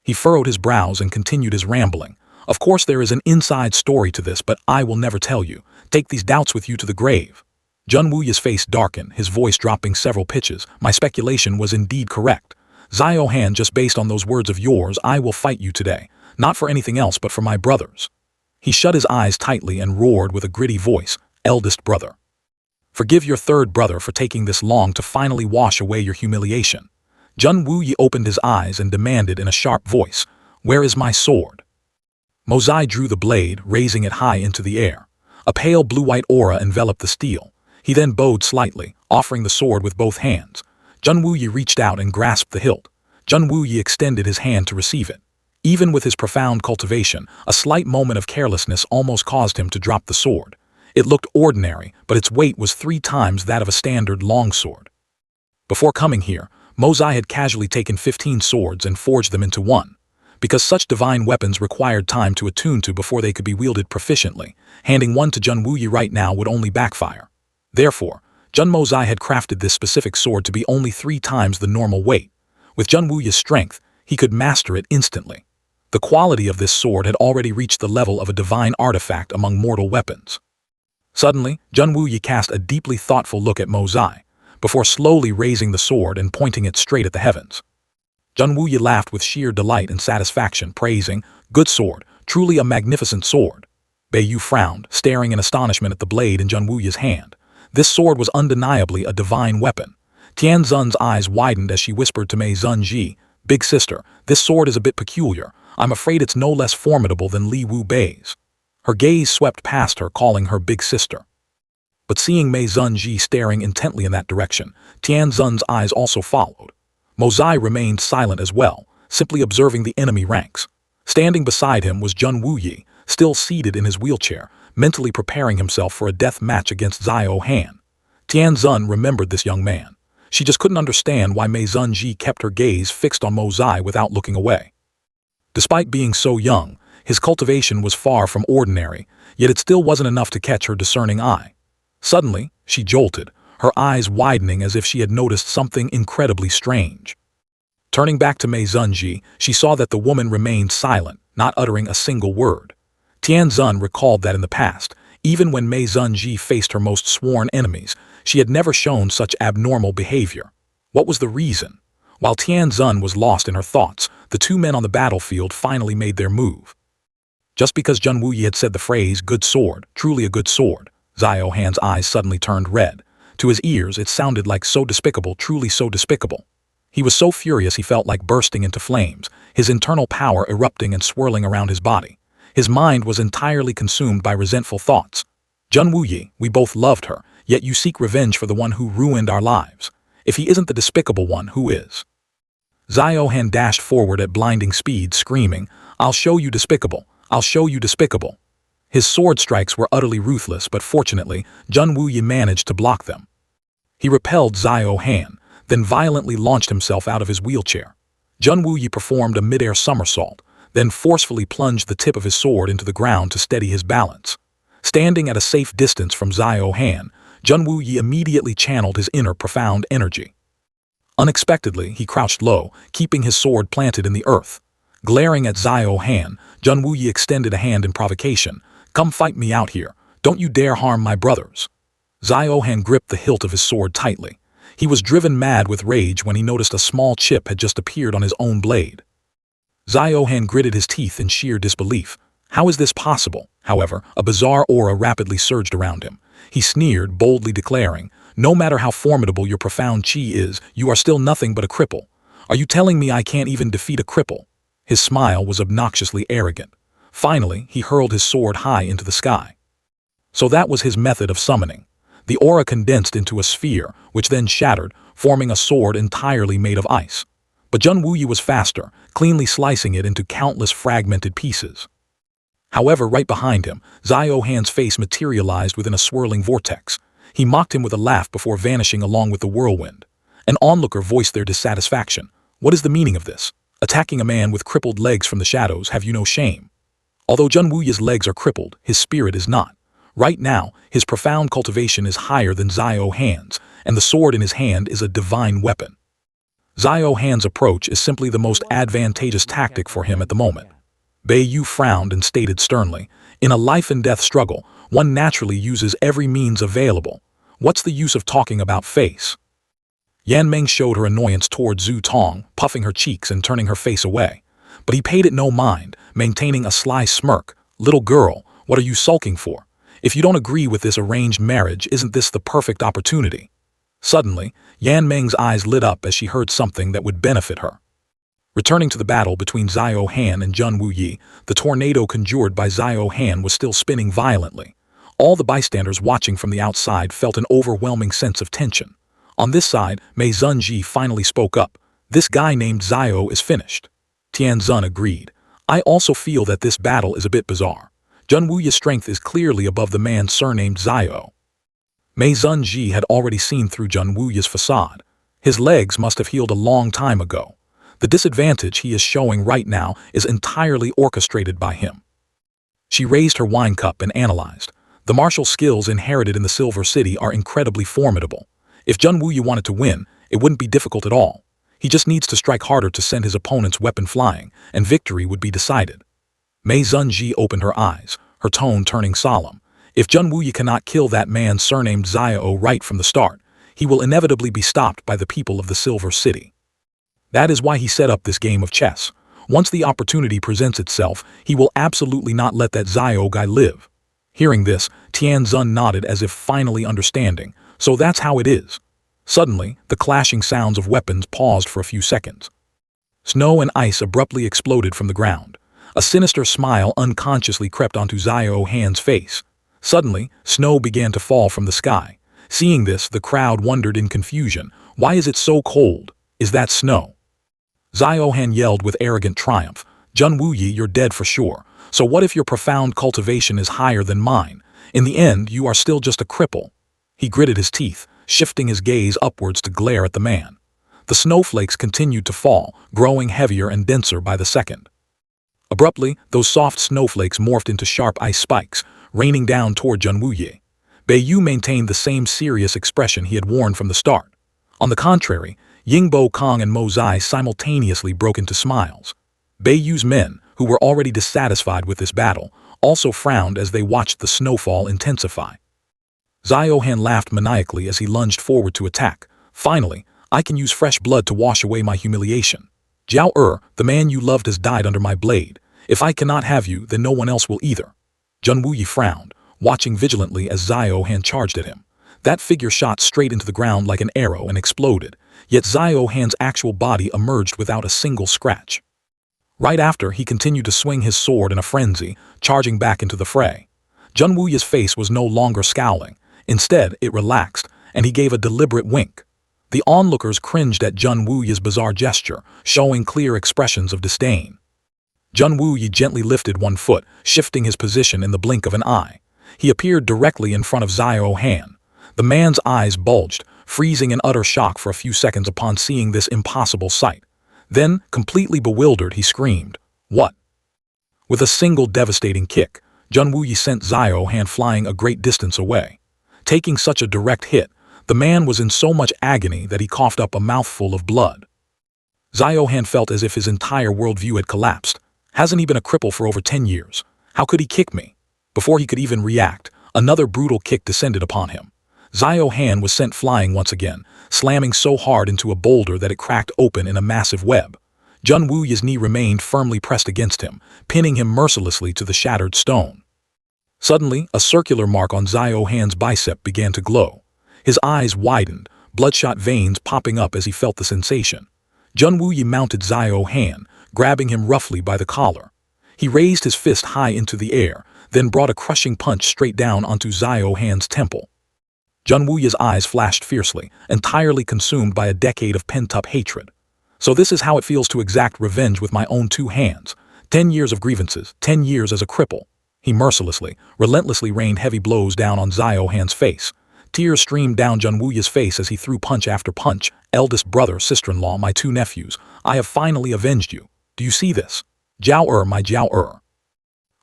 He furrowed his brows and continued his rambling. Of course there is an inside story to this, but I will never tell you. Take these doubts with you to the grave. Jun Wuyi's face darkened, his voice dropping several pitches. My speculation was indeed correct. Xiao Han, just based on those words of yours, I will fight you today. Not for anything else, but for my brothers. He shut his eyes tightly and roared with a gritty voice, eldest brother. Forgive your third brother for taking this long to finally wash away your humiliation. Jun Wuyi opened his eyes and demanded in a sharp voice, where is my sword? Mo Zai drew the blade, raising it high into the air. A pale blue-white aura enveloped the steel. He then bowed slightly, offering the sword with both hands. Jun Wuyi reached out and grasped the hilt. Jun Wuyi extended his hand to receive it. Even with his profound cultivation, a slight moment of carelessness almost caused him to drop the sword. It looked ordinary, but its weight was 3 times that of a standard longsword. Before coming here, Mo Zai had casually taken 15 swords and forged them into one. Because such divine weapons required time to attune to before they could be wielded proficiently, handing one to Jun Wuyi right now would only backfire. Therefore, Jun Mo Zai had crafted this specific sword to be only 3 times the normal weight. With Jun Wuyi's strength, he could master it instantly. The quality of this sword had already reached the level of a divine artifact among mortal weapons. Suddenly, Jun Wuyi cast a deeply thoughtful look at Mo Zai, before slowly raising the sword and pointing it straight at the heavens. Jun Wuyi laughed with sheer delight and satisfaction, praising, "Good sword, truly a magnificent sword. Beiyu frowned, staring in astonishment at the blade in Zheng Wuyi's hand. This sword was undeniably a divine weapon. Tian Zun's eyes widened as she whispered to Mei Zunji, "Big sister, this sword is a bit peculiar. I'm afraid it's no less formidable than Li Wu Bei's." Her gaze swept past her, calling her big sister. But seeing Mei Zunji staring intently in that direction, Tian Zun's eyes also followed. Mo Zai remained silent as well, simply observing the enemy ranks. Standing beside him was Zheng Wuyi, still seated in his wheelchair, mentally preparing himself for a death match against Xiao Han. Tian Zun remembered this young man. She just couldn't understand why Mei Zunji kept her gaze fixed on Mo Zai without looking away. Despite being so young, his cultivation was far from ordinary, yet it still wasn't enough to catch her discerning eye. Suddenly, she jolted, her eyes widening as if she had noticed something incredibly strange. Turning back to Mei Zunji, she saw that the woman remained silent, not uttering a single word. Tian Zun recalled that in the past, even when Mei Zunji faced her most sworn enemies, she had never shown such abnormal behavior. What was the reason? While Tian Zun was lost in her thoughts, the two men on the battlefield finally made their move. Just because Zheng Wuyi had said the phrase, "good sword, truly a good sword," Xiao Han's eyes suddenly turned red. To his ears, it sounded like so despicable, truly so despicable. He was so furious he felt like bursting into flames, his internal power erupting and swirling around his body. His mind was entirely consumed by resentful thoughts. "Zheng Wuyi, we both loved her, yet you seek revenge for the one who ruined our lives. If he isn't the despicable one, who is?" Xiao Han dashed forward at blinding speed, screaming, "I'll show you despicable! I'll show you despicable!" His sword strikes were utterly ruthless, but fortunately, Zheng Wuyi managed to block them. He repelled Xiao Han, then violently launched himself out of his wheelchair. Zheng Wuyi performed a mid-air somersault, then forcefully plunged the tip of his sword into the ground to steady his balance. Standing at a safe distance from Xiao Han, Zheng Wuyi immediately channeled his inner profound energy. Unexpectedly, he crouched low, keeping his sword planted in the earth. Glaring at Xiao Han, Zheng Wuyi extended a hand in provocation. "Come fight me out here. Don't you dare harm my brothers." Xiao Han gripped the hilt of his sword tightly. He was driven mad with rage when he noticed a small chip had just appeared on his own blade. Xiao Han gritted his teeth in sheer disbelief. How is this possible? However, a bizarre aura rapidly surged around him. He sneered, boldly declaring, "No matter how formidable your profound chi is, you are still nothing but a cripple. Are you telling me I can't even defeat a cripple?" His smile was obnoxiously arrogant. Finally, he hurled his sword high into the sky. So that was his method of summoning. The aura condensed into a sphere, which then shattered, forming a sword entirely made of ice. But Zheng Wuyi was faster, cleanly slicing it into countless fragmented pieces. However, right behind him, Xiao Han's face materialized within a swirling vortex. He mocked him with a laugh before vanishing along with the whirlwind. An onlooker voiced their dissatisfaction. "What is the meaning of this? Attacking a man with crippled legs from the shadows, have you no shame?" Although Zheng Wuyi's legs are crippled, his spirit is not. Right now, his profound cultivation is higher than Xiao Han's, and the sword in his hand is a divine weapon. Xiao Han's approach is simply the most advantageous tactic for him at the moment. Beiyu frowned and stated sternly, "In a life-and-death struggle, one naturally uses every means available. What's the use of talking about face?" Yan Meng showed her annoyance toward Zhu Tong, puffing her cheeks and turning her face away. But he paid it no mind, maintaining a sly smirk. "Little girl, what are you sulking for? If you don't agree with this arranged marriage, isn't this the perfect opportunity?" Suddenly, Yan Meng's eyes lit up as she heard something that would benefit her. Returning to the battle between Xiao Han and Zheng Wuyi, the tornado conjured by Xiao Han was still spinning violently. All the bystanders watching from the outside felt an overwhelming sense of tension. On this side, Mei Zunji finally spoke up. "This guy named Xiao is finished." Tian Zun agreed. "I also feel that this battle is a bit bizarre. Zheng Wuyi's strength is clearly above the man surnamed Xiao." Mei Zunji had already seen through Zheng Wuyi's facade. His legs must have healed a long time ago. The disadvantage he is showing right now is entirely orchestrated by him. She raised her wine cup and analyzed. The martial skills inherited in the Silver City are incredibly formidable. If Zheng Wuyi wanted to win, it wouldn't be difficult at all. He just needs to strike harder to send his opponent's weapon flying, and victory would be decided. Mei Zunji opened her eyes, her tone turning solemn. If Zheng Wuyi cannot kill that man surnamed Xiao right from the start, he will inevitably be stopped by the people of the Silver City. That is why he set up this game of chess. Once the opportunity presents itself, he will absolutely not let that Xiao guy live. Hearing this, Tian Zun nodded as if finally understanding. So that's how it is. Suddenly, the clashing sounds of weapons paused for a few seconds. Snow and ice abruptly exploded from the ground. A sinister smile unconsciously crept onto Xiao Han's face. Suddenly, snow began to fall from the sky. Seeing this, the crowd wondered in confusion. Why is it so cold? Is that snow? Xiao Han yelled with arrogant triumph. Jun Wuyi, you're dead for sure. So what if your profound cultivation is higher than mine? In the end, you are still just a cripple. He gritted his teeth, shifting his gaze upwards to glare at the man. The snowflakes continued to fall, growing heavier and denser by the second. Abruptly, those soft snowflakes morphed into sharp ice spikes, raining down toward Jun Wuyi. Beiyu maintained the same serious expression he had worn from the start. On the contrary, Yingbo Kong and Mo Zai simultaneously broke into smiles. Beiyu's men, who were already dissatisfied with this battle, also frowned as they watched the snowfall intensify. Xiao Han laughed maniacally as he lunged forward to attack. Finally, I can use fresh blood to wash away my humiliation. Jiao the man you loved has died under my blade. If I cannot have you, then no one else will either. Jun Wuyi frowned, watching vigilantly as Xiao Han charged at him. That figure shot straight into the ground like an arrow and exploded, yet Xiao Han's actual body emerged without a single scratch. Right after, he continued to swing his sword in a frenzy, charging back into the fray. Jun Wuyi's face was no longer scowling. Instead, it relaxed, and he gave a deliberate wink. The onlookers cringed at Jun Wuyi's bizarre gesture, showing clear expressions of disdain. Jun Wuyi gently lifted one foot, shifting his position in the blink of an eye. He appeared directly in front of Xiao Han. The man's eyes bulged, freezing in utter shock for a few seconds upon seeing this impossible sight. Then, completely bewildered, he screamed, "What?" With a single devastating kick, Jun Wuyi sent Xiao Han flying a great distance away. Taking such a direct hit, the man was in so much agony that he coughed up a mouthful of blood. Xiao Han felt as if his entire worldview had collapsed. Hasn't he been a cripple for over 10 years? How could he kick me? Before he could even react, another brutal kick descended upon him. Xiao Han was sent flying once again, slamming so hard into a boulder that it cracked open in a massive web. Jun Wuyi's knee remained firmly pressed against him, pinning him mercilessly to the shattered stone. Suddenly, a circular mark on Xiao Han's bicep began to glow. His eyes widened, bloodshot veins popping up as he felt the sensation. Jun Wuyi mounted Xiao Han, grabbing him roughly by the collar. He raised his fist high into the air, then brought a crushing punch straight down onto Xiao Han's temple. Jun Wuyi's eyes flashed fiercely, entirely consumed by a decade of pent-up hatred. So this is how it feels to exact revenge with my own 2 hands. 10 years of grievances, 10 years as a cripple. He mercilessly, relentlessly rained heavy blows down on Xiao Han's face. Tears streamed down Jun Wuyi's face as he threw punch after punch. Eldest brother, sister-in-law, my 2 nephews, I have finally avenged you. Do you see this? Jiao my Jiao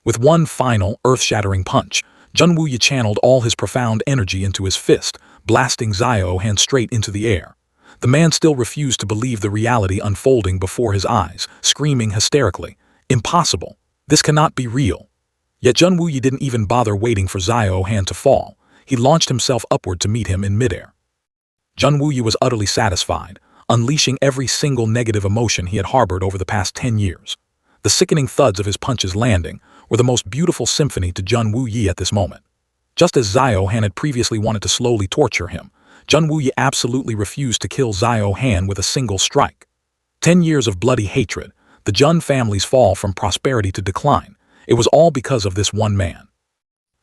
With one final, earth-shattering punch, Jun Wuyi channeled all his profound energy into his fist, blasting Xiao Han straight into the air. The man still refused to believe the reality unfolding before his eyes, screaming hysterically, "Impossible! This cannot be real!" Yet Jun Wuyi didn't even bother waiting for Xiao Han to fall. He launched himself upward to meet him in midair. Jun Wuyi was utterly satisfied, unleashing every single negative emotion he had harbored over the past 10 years. The sickening thuds of his punches landing were the most beautiful symphony to Jun Wuyi at this moment. Just as Xiao Han had previously wanted to slowly torture him, Jun Wuyi absolutely refused to kill Xiao Han with a single strike. 10 years of bloody hatred, the Jun family's fall from prosperity to decline, it was all because of this one man.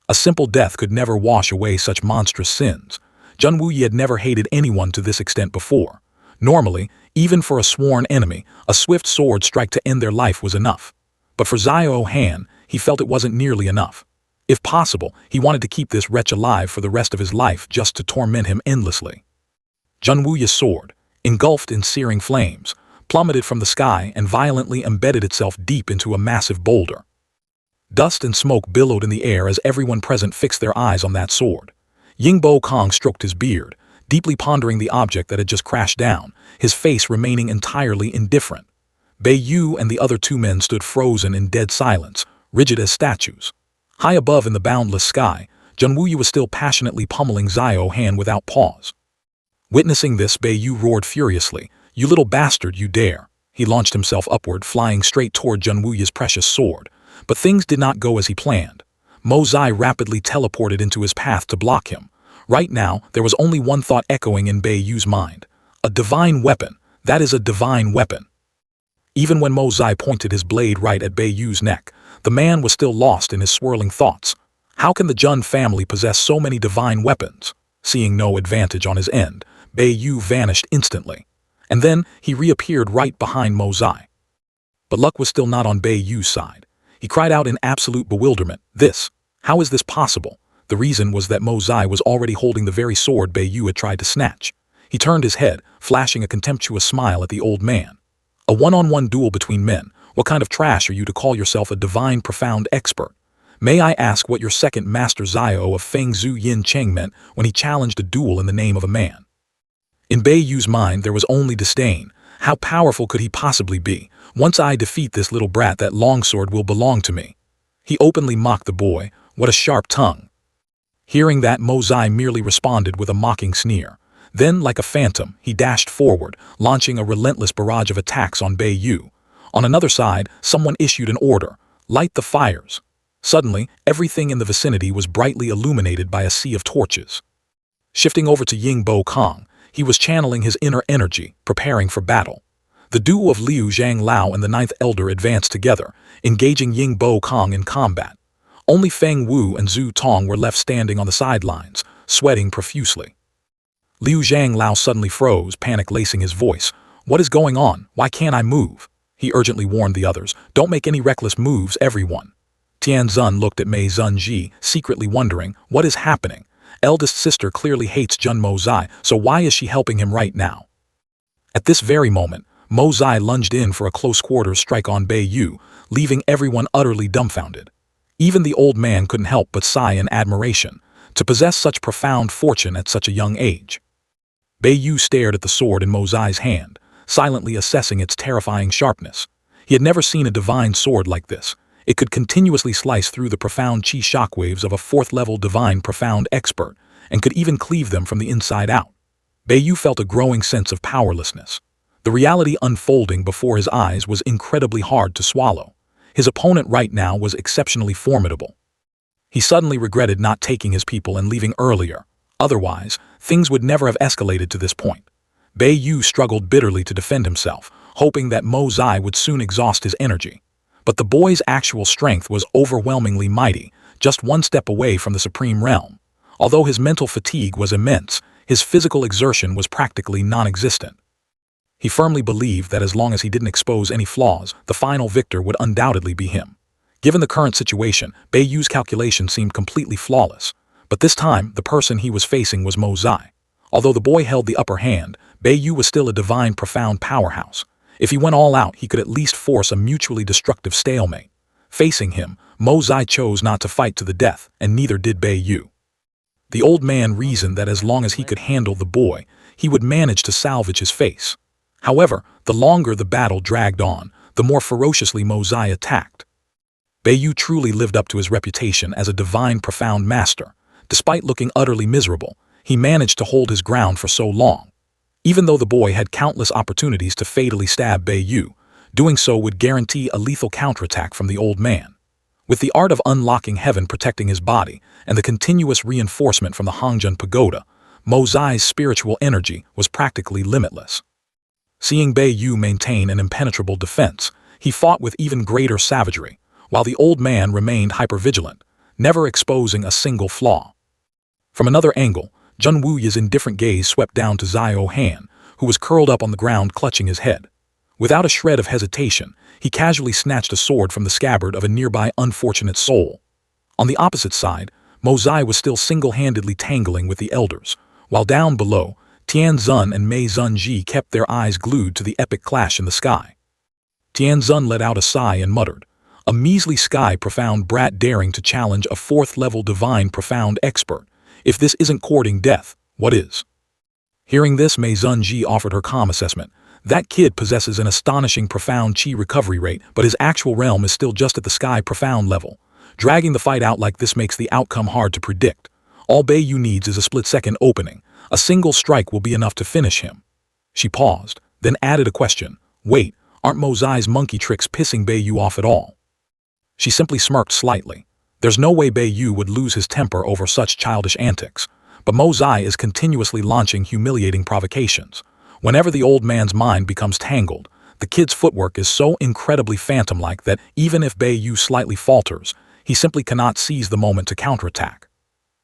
A simple death could never wash away such monstrous sins. Jun Wuyi had never hated anyone to this extent before. Normally, even for a sworn enemy, a swift sword strike to end their life was enough. But for Xiao Han, he felt it wasn't nearly enough. If possible, he wanted to keep this wretch alive for the rest of his life just to torment him endlessly. Jun Wuyi's sword, engulfed in searing flames, plummeted from the sky and violently embedded itself deep into a massive boulder. Dust and smoke billowed in the air as everyone present fixed their eyes on that sword. Yingbo Kong stroked his beard, deeply pondering the object that had just crashed down, his face remaining entirely indifferent. Beiyu and the other 2 men stood frozen in dead silence, rigid as statues. High above in the boundless sky, Jun Wuyi was still passionately pummeling Xiao Han without pause. Witnessing this, Beiyu roared furiously, "You little bastard, you dare!" He launched himself upward, flying straight toward Junwuya's precious sword. But things did not go as he planned. Mo Zai rapidly teleported into his path to block him. Right now, there was only one thought echoing in Bei Yu's mind. A divine weapon. That is a divine weapon. Even when Mo Zai pointed his blade right at Bei Yu's neck, the man was still lost in his swirling thoughts. How can the Jun family possess so many divine weapons? Seeing no advantage on his end, Bei Yu vanished instantly. And then he reappeared right behind Mo Zai. But luck was still not on Bei Yu's side. He cried out in absolute bewilderment, How is this possible? The reason was that Mo Zai was already holding the very sword Bei Yu had tried to snatch. He turned his head, flashing a contemptuous smile at the old man. A one-on-one duel between men. What kind of trash are you to call yourself a divine profound expert? May I ask what your second master Zio of Feng Zhu Yin Cheng meant when he challenged a duel in the name of a man? In Bei Yu's mind there was only disdain. How powerful could he possibly be? Once I defeat this little brat, that longsword will belong to me. He openly mocked the boy. What a sharp tongue. Hearing that, Mo Zai merely responded with a mocking sneer. Then, like a phantom, he dashed forward, launching a relentless barrage of attacks on Bei Yu. On another side, someone issued an order. Light the fires. Suddenly, everything in the vicinity was brightly illuminated by a sea of torches. Shifting over to Ying Bo Kong, he was channeling his inner energy, preparing for battle. The duo of Liu Zhang Lao and the Ninth Elder advanced together, engaging Ying Bo Kong in combat. Only Feng Wu and Zhu Tong were left standing on the sidelines, sweating profusely. Liu Zhang Lao suddenly froze, panic lacing his voice. What is going on? Why can't I move? He urgently warned the others. Don't make any reckless moves, everyone. Tian Zun looked at Mei Zunji, secretly wondering, what is happening? Eldest sister clearly hates Jun Mo Zai, so why is she helping him right now? At this very moment, Mo Zai lunged in for a close-quarters strike on Bei Yu, leaving everyone utterly dumbfounded. Even the old man couldn't help but sigh in admiration. To possess such profound fortune at such a young age. Bei Yu stared at the sword in Mo Zai's hand, silently assessing its terrifying sharpness. He had never seen a divine sword like this. It could continuously slice through the profound chi shockwaves of a fourth-level divine profound expert, and could even cleave them from the inside out. Bei Yu felt a growing sense of powerlessness. The reality unfolding before his eyes was incredibly hard to swallow. His opponent right now was exceptionally formidable. He suddenly regretted not taking his people and leaving earlier. Otherwise, things would never have escalated to this point. Bei Yu struggled bitterly to defend himself, hoping that Mo Zai would soon exhaust his energy. But the boy's actual strength was overwhelmingly mighty, just one step away from the supreme realm. Although his mental fatigue was immense, his physical exertion was practically non-existent. He firmly believed that as long as he didn't expose any flaws, the final victor would undoubtedly be him. Given the current situation, Bei Yu's calculation seemed completely flawless. But this time, the person he was facing was Mo Zai. Although the boy held the upper hand, Bei Yu was still a divine profound powerhouse. If he went all out, he could at least force a mutually destructive stalemate. Facing him, Mo Zai chose not to fight to the death, and neither did Bei Yu. The old man reasoned that as long as he could handle the boy, he would manage to salvage his face. However, the longer the battle dragged on, the more ferociously Mo Zai attacked. Bei Yu truly lived up to his reputation as a divine profound master. Despite looking utterly miserable, he managed to hold his ground for so long. Even though the boy had countless opportunities to fatally stab Bei Yu, doing so would guarantee a lethal counterattack from the old man. With the art of unlocking heaven protecting his body and the continuous reinforcement from the Hongjun Pagoda, Mo Zai's spiritual energy was practically limitless. Seeing Bei Yu maintain an impenetrable defense, he fought with even greater savagery, while the old man remained hypervigilant, never exposing a single flaw. From another angle, Junwuya's indifferent gaze swept down to Zio Han, who was curled up on the ground clutching his head. Without a shred of hesitation, he casually snatched a sword from the scabbard of a nearby unfortunate soul. On the opposite side, Mo Zai was still single-handedly tangling with the elders, while down below, Tian Zun and Mei Zunji kept their eyes glued to the epic clash in the sky. Tian Zun let out a sigh and muttered, "A measly sky profound brat daring to challenge a fourth-level divine profound expert. If this isn't courting death, what is?" Hearing this, Mei Zunji offered her calm assessment. That kid possesses an astonishing profound chi recovery rate, but his actual realm is still just at the sky profound level. Dragging the fight out like this makes the outcome hard to predict. All Bei Yu needs is a split-second opening. A single strike will be enough to finish him. She paused, then added a question. Wait, Aren't Mozai's monkey tricks pissing Beiyu off at all? She simply smirked slightly. There's no way Beiyu would lose his temper over such childish antics, but Mozai is continuously launching humiliating provocations. Whenever the old man's mind becomes tangled, the kid's footwork is so incredibly phantom-like that even if Beiyu slightly falters, he simply cannot seize the moment to counterattack.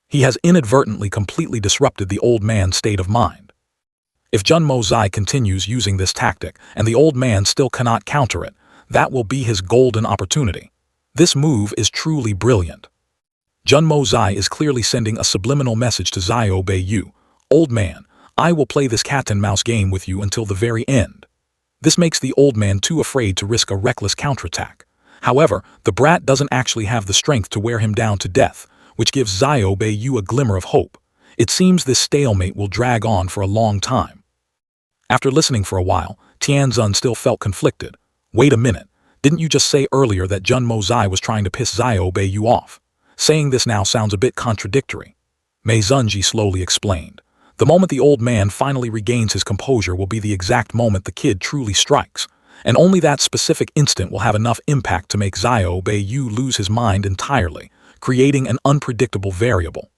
He has inadvertently completely disrupted the old man's state of mind. If Jun Mozai continues using this tactic and the old man still cannot counter it, that will be his golden opportunity. This move is truly brilliant. Jun Mozai is clearly sending a subliminal message to Xiao Beiyu. Old man, I will play this cat-and-mouse game with you until the very end. This makes the old man too afraid to risk a reckless counterattack. However, the brat doesn't actually have the strength to wear him down to death, which gives Xiao Beiyu a glimmer of hope. It seems this stalemate will drag on for a long time. After listening for a while, Tianzun still felt conflicted. Wait a minute, didn't you just say earlier that Jun Mozai was trying to piss Xiao Beiyu off? Saying this now sounds a bit contradictory. Mei Zunji slowly explained. The moment the old man finally regains his composure will be the exact moment the kid truly strikes, and only that specific instant will have enough impact to make Xiao Beiyu lose his mind entirely, creating an unpredictable variable.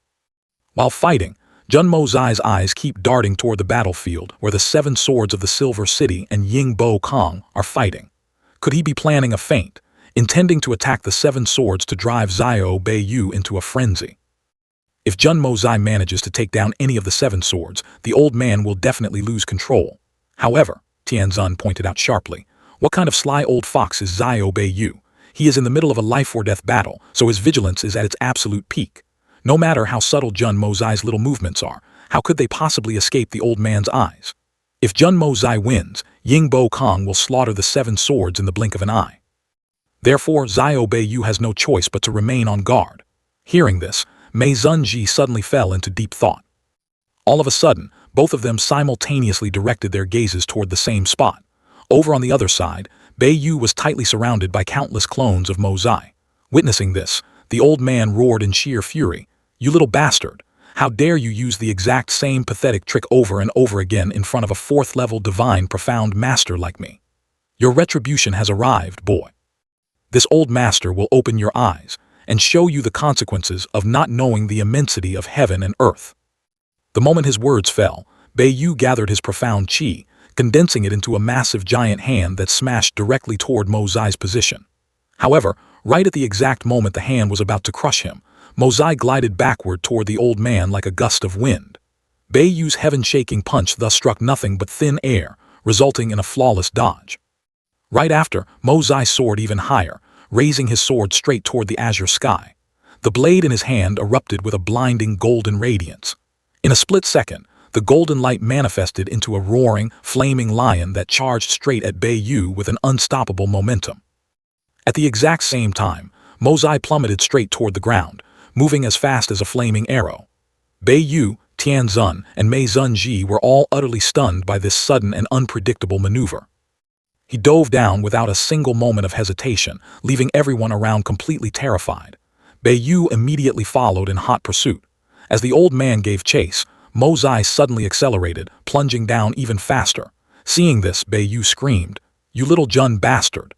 While fighting, Jun Mozai's eyes keep darting toward the battlefield where the 7 swords of the Silver City and Yingbo Kong are fighting. Could he be planning a feint, intending to attack the 7 swords to drive Xiao Beiyu into a frenzy? If Jun Mozai manages to take down any of the 7 swords, the old man will definitely lose control. However, Tianzun pointed out sharply, what kind of sly old fox is Xiao Beiyu? He is in the middle of a life-or-death battle, so his vigilance is at its absolute peak. No matter how subtle Jun Mozai's little movements are, how could they possibly escape the old man's eyes? If Jun Mozai wins, Yingbo Kong will slaughter the 7 swords in the blink of an eye. Therefore, Xiao Beiyu has no choice but to remain on guard. Hearing this, Mei Zunji suddenly fell into deep thought. All of a sudden, both of them simultaneously directed their gazes toward the same spot. Over on the other side, Beiyu was tightly surrounded by countless clones of Mozai. Witnessing this, the old man roared in sheer fury, "You little bastard! How dare you use the exact same pathetic trick over and over again in front of a 4th-level divine profound master like me? Your retribution has arrived, boy. This old master will open your eyes and show you the consequences of not knowing the immensity of heaven and earth." The moment his words fell, Beiyu gathered his profound chi, condensing it into a massive giant hand that smashed directly toward Mozai's position. However, right at the exact moment the hand was about to crush him, Mozai glided backward toward the old man like a gust of wind. Beiyu's heaven-shaking punch thus struck nothing but thin air, resulting in a flawless dodge. Right after, Mozai soared even higher, raising his sword straight toward the azure sky. The blade in his hand erupted with a blinding golden radiance. In a split second, the golden light manifested into a roaring, flaming lion that charged straight at Beiyu with an unstoppable momentum. At the exact same time, Mozai plummeted straight toward the ground, moving as fast as a flaming arrow. Beiyu, Tianzun, and Mei Zunji were all utterly stunned by this sudden and unpredictable maneuver. He dove down without a single moment of hesitation, leaving everyone around completely terrified. Beiyu immediately followed in hot pursuit. As the old man gave chase, Mozai suddenly accelerated, plunging down even faster. Seeing this, Beiyu screamed, "You little Jun bastard!"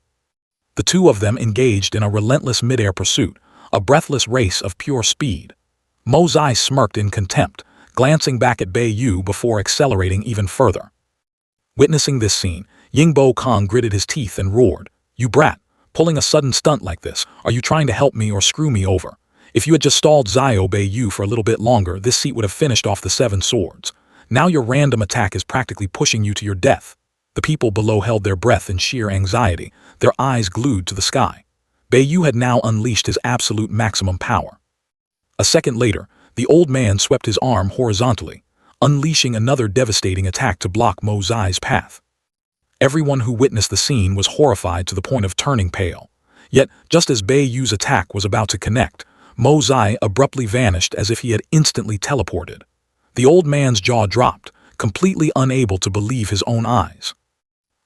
The two of them engaged in a relentless mid-air pursuit, a breathless race of pure speed. Mozai smirked in contempt, glancing back at Beiyu before accelerating even further. Witnessing this scene, Yingbo Kong gritted his teeth and roared, "You brat, pulling a sudden stunt like this, are you trying to help me or screw me over? If you had just stalled Xiao Beiyu for a little bit longer, this seat would have finished off the 7 swords. Now your random attack is practically pushing you to your death." The people below held their breath in sheer anxiety, their eyes glued to the sky. Beiyu had now unleashed his absolute maximum power. A second later, the old man swept his arm horizontally, unleashing another devastating attack to block Mozai's path. Everyone who witnessed the scene was horrified to the point of turning pale. Yet, just as Beiyu's attack was about to connect, Mozai abruptly vanished as if he had instantly teleported. The old man's jaw dropped, completely unable to believe his own eyes.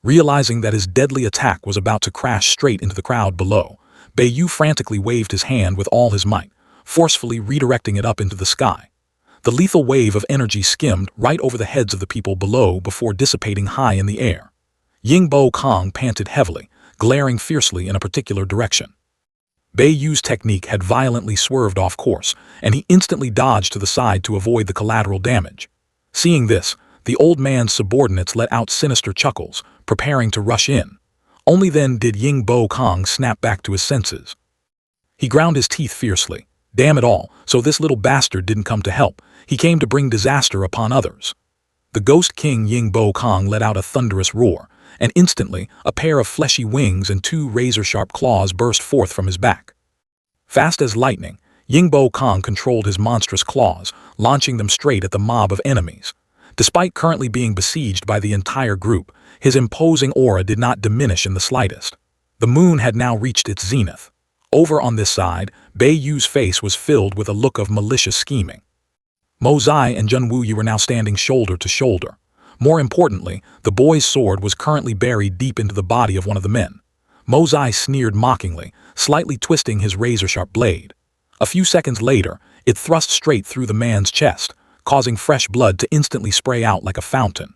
Realizing that his deadly attack was about to crash straight into the crowd below, Beiyu frantically waved his hand with all his might, forcefully redirecting it up into the sky. The lethal wave of energy skimmed right over the heads of the people below before dissipating high in the air. Yingbo Kong panted heavily, glaring fiercely in a particular direction. Bei Yu's technique had violently swerved off course, and he instantly dodged to the side to avoid the collateral damage. Seeing this, the old man's subordinates let out sinister chuckles, preparing to rush in. Only then did Yingbo Kong snap back to his senses. He ground his teeth fiercely. Damn it all, so this little bastard didn't come to help. He came to bring disaster upon others. The Ghost King Yingbo Kong let out a thunderous roar, and instantly a pair of fleshy wings and two razor-sharp claws burst forth from his back. Fast as lightning, Yingbo Kong controlled his monstrous claws, launching them straight at the mob of enemies. Despite currently being besieged by the entire group, his imposing aura did not diminish in the slightest. The moon had now reached its zenith. Over on this side, Bei Yu's face was filled with a look of malicious scheming. Mo Zai and Jun Wuyi were now standing shoulder to shoulder. More importantly, the boy's sword was currently buried deep into the body of one of the men. Mo Zai sneered mockingly, slightly twisting his razor-sharp blade. A few seconds later, it thrust straight through the man's chest, causing fresh blood to instantly spray out like a fountain.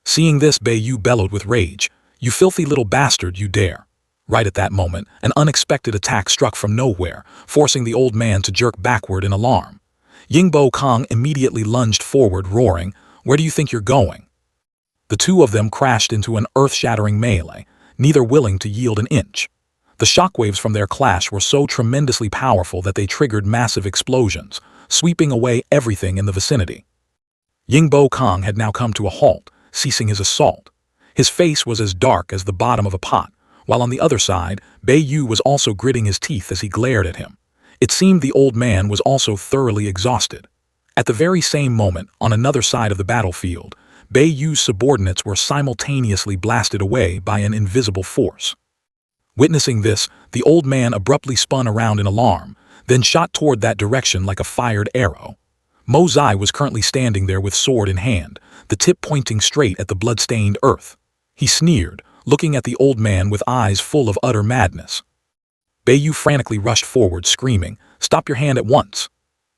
Seeing this, Bei Yu bellowed with rage. "You filthy little bastard, you dare!" Right at that moment, an unexpected attack struck from nowhere, forcing the old man to jerk backward in alarm. Yingbo Kong immediately lunged forward, roaring, "Where do you think you're going?" The two of them crashed into an earth-shattering melee, neither willing to yield an inch. The shockwaves from their clash were so tremendously powerful that they triggered massive explosions, sweeping away everything in the vicinity. Yingbo Kong had now come to a halt, ceasing his assault. His face was as dark as the bottom of a pot, while on the other side, Bei Yu was also gritting his teeth as he glared at him. It seemed the old man was also thoroughly exhausted. At the very same moment, on another side of the battlefield, Bei Yu's subordinates were simultaneously blasted away by an invisible force. Witnessing this, the old man abruptly spun around in alarm, then shot toward that direction like a fired arrow. Mo Zai was currently standing there with sword in hand, the tip pointing straight at the blood-stained earth. He sneered, looking at the old man with eyes full of utter madness. Bei Yu frantically rushed forward, screaming, "Stop your hand at once!"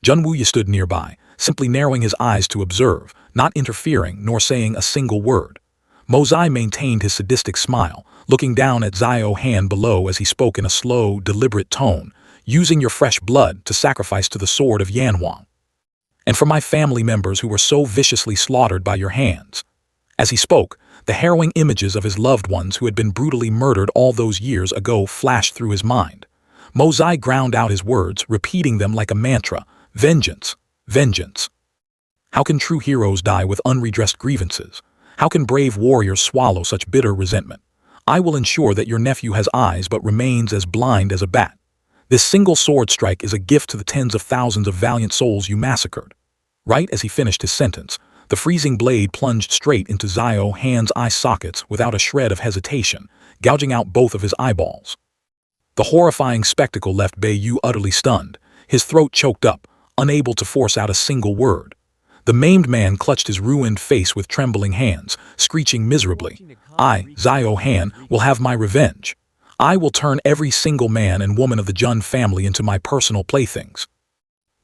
Jun Wuyi stood nearby, simply narrowing his eyes to observe, not interfering nor saying a single word. Mo Zai maintained his sadistic smile, looking down at Xiao Han below as he spoke in a slow, deliberate tone, "Using your fresh blood to sacrifice to the sword of Yanhuang. And for my family members who were so viciously slaughtered by your hands." As he spoke, the harrowing images of his loved ones who had been brutally murdered all those years ago flashed through his mind. Mo Zai ground out his words, repeating them like a mantra, "Vengeance, vengeance." How can true heroes die with unredressed grievances? How can brave warriors swallow such bitter resentment? I will ensure that your nephew has eyes but remains as blind as a bat. This single sword strike is a gift to the tens of thousands of valiant souls you massacred. Right as he finished his sentence, the freezing blade plunged straight into Xiao Han's eye sockets without a shred of hesitation, gouging out both of his eyeballs. The horrifying spectacle left Bei Yu utterly stunned, his throat choked up, unable to force out a single word. The maimed man clutched his ruined face with trembling hands, screeching miserably, "I, Xiao Han, will have my revenge. I will turn every single man and woman of the Jun family into my personal playthings."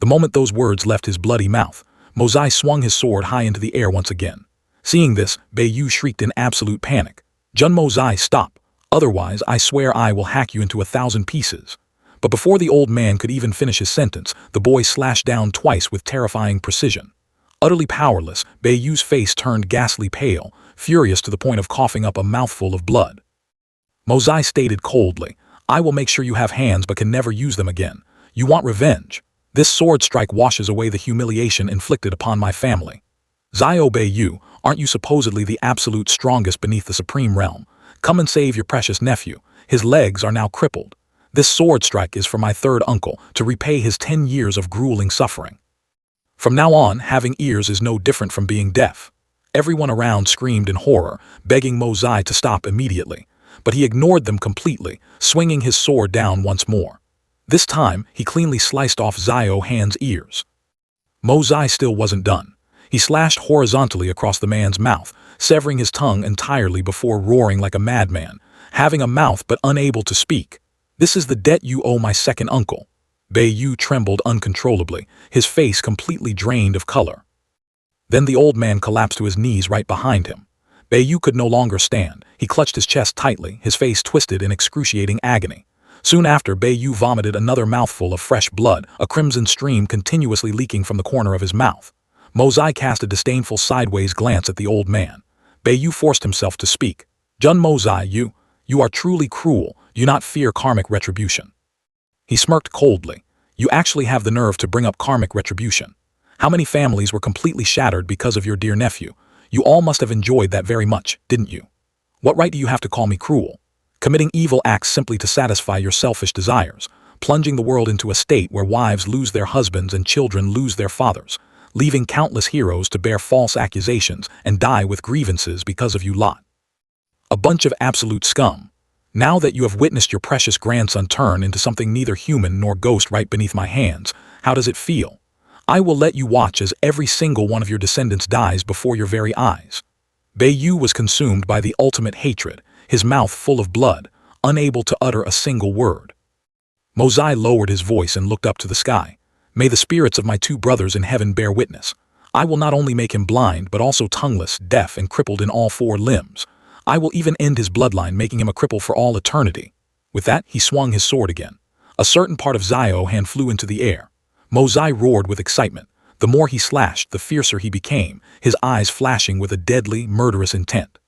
The moment those words left his bloody mouth, Mo Zai swung his sword high into the air once again. Seeing this, Bei Yu shrieked in absolute panic, "Jun Mo Zai, stop! Otherwise, I swear I will hack you into 1,000 pieces." But before the old man could even finish his sentence, the boy slashed down twice with terrifying precision. Utterly powerless, Bei Yu's face turned ghastly pale, furious to the point of coughing up a mouthful of blood. Mo Zai stated coldly, "I will make sure you have hands but can never use them again. You want revenge? This sword strike washes away the humiliation inflicted upon my family. Xiao Bei Yu, aren't you supposedly the absolute strongest beneath the supreme realm? Come and save your precious nephew. His legs are now crippled. This sword strike is for my third uncle to repay his 10 years of grueling suffering." From now on, having ears is no different from being deaf. Everyone around screamed in horror, begging Mo Zai to stop immediately. But he ignored them completely, swinging his sword down once more. This time, he cleanly sliced off Xiao Han's ears. Mo Zai still wasn't done. He slashed horizontally across the man's mouth, severing his tongue entirely before roaring like a madman, having a mouth but unable to speak. "This is the debt you owe my second uncle." Bei Yu trembled uncontrollably, his face completely drained of color. Then the old man collapsed to his knees right behind him. Yu could no longer stand. He clutched his chest tightly, his face twisted in excruciating agony. Soon after, Yu vomited another mouthful of fresh blood, a crimson stream continuously leaking from the corner of his mouth. Mozai cast a disdainful sideways glance at the old man. Yu forced himself to speak. Jun Mozai, you are truly cruel. Do you not fear karmic retribution? He smirked coldly. You actually have the nerve to bring up karmic retribution. How many families were completely shattered because of your dear nephew? You all must have enjoyed that very much, didn't you? What right do you have to call me cruel? Committing evil acts simply to satisfy your selfish desires, plunging the world into a state where wives lose their husbands and children lose their fathers, leaving countless heroes to bear false accusations and die with grievances because of you lot. A bunch of absolute scum. Now that you have witnessed your precious grandson turn into something neither human nor ghost right beneath my hands, how does it feel? I will let you watch as every single one of your descendants dies before your very eyes. Yu was consumed by the ultimate hatred, his mouth full of blood, unable to utter a single word. Mozai lowered his voice and looked up to the sky. May the spirits of my two brothers in heaven bear witness. I will not only make him blind but also tongueless, deaf, and crippled in all four limbs. I will even end his bloodline, making him a cripple for all eternity. With that, he swung his sword again. A certain part of Zio hand flew into the air. Mozai roared with excitement. The more he slashed, the fiercer he became, his eyes flashing with a deadly, murderous intent.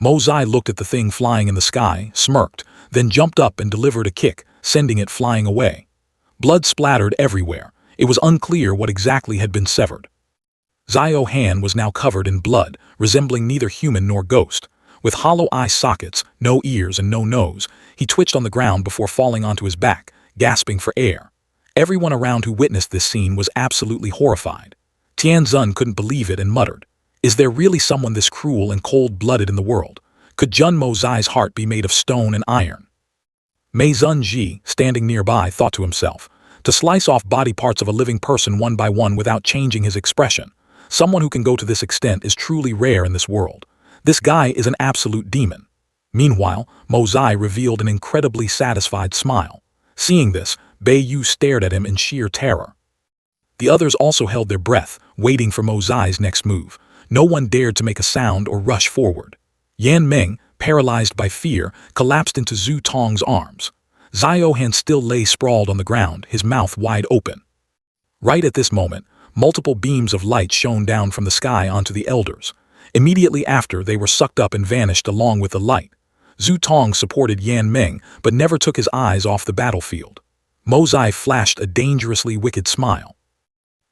Mozai looked at the thing flying in the sky, smirked, then jumped up and delivered a kick, sending it flying away. Blood splattered everywhere. It was unclear what exactly had been severed. Zio hand was now covered in blood, resembling neither human nor ghost. With hollow eye sockets, no ears and no nose, he twitched on the ground before falling onto his back, gasping for air. Everyone around who witnessed this scene was absolutely horrified. Tianzun couldn't believe it and muttered, "Is there really someone this cruel and cold-blooded in the world? Could Jun Mozai's heart be made of stone and iron?" Mei Zunji, standing nearby, thought to himself, to slice off body parts of a living person one by one without changing his expression. Someone who can go to this extent is truly rare in this world. This guy is an absolute demon. Meanwhile, Mozai revealed an incredibly satisfied smile. Seeing this, Yu stared at him in sheer terror. The others also held their breath, waiting for Mozai's next move. No one dared to make a sound or rush forward. Yan Meng, paralyzed by fear, collapsed into Zhu Tong's arms. Zio Han still lay sprawled on the ground, his mouth wide open. Right at this moment, multiple beams of light shone down from the sky onto the elders. Immediately after, they were sucked up and vanished along with the light. Zhu Tong supported Yan Meng, but never took his eyes off the battlefield. Mozai flashed a dangerously wicked smile.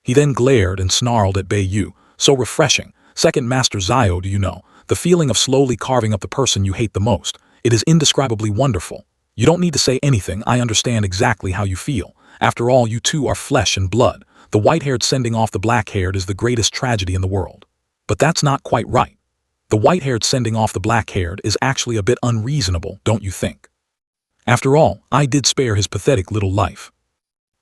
He then glared and snarled at Yu, "So refreshing. Second Master Zio, do you know, the feeling of slowly carving up the person you hate the most. It is indescribably wonderful. You don't need to say anything, I understand exactly how you feel. After all, you two are flesh and blood. The white-haired sending off the black-haired is the greatest tragedy in the world." But that's not quite right. The white-haired sending off the black-haired is actually a bit unreasonable, don't you think? After all, I did spare his pathetic little life.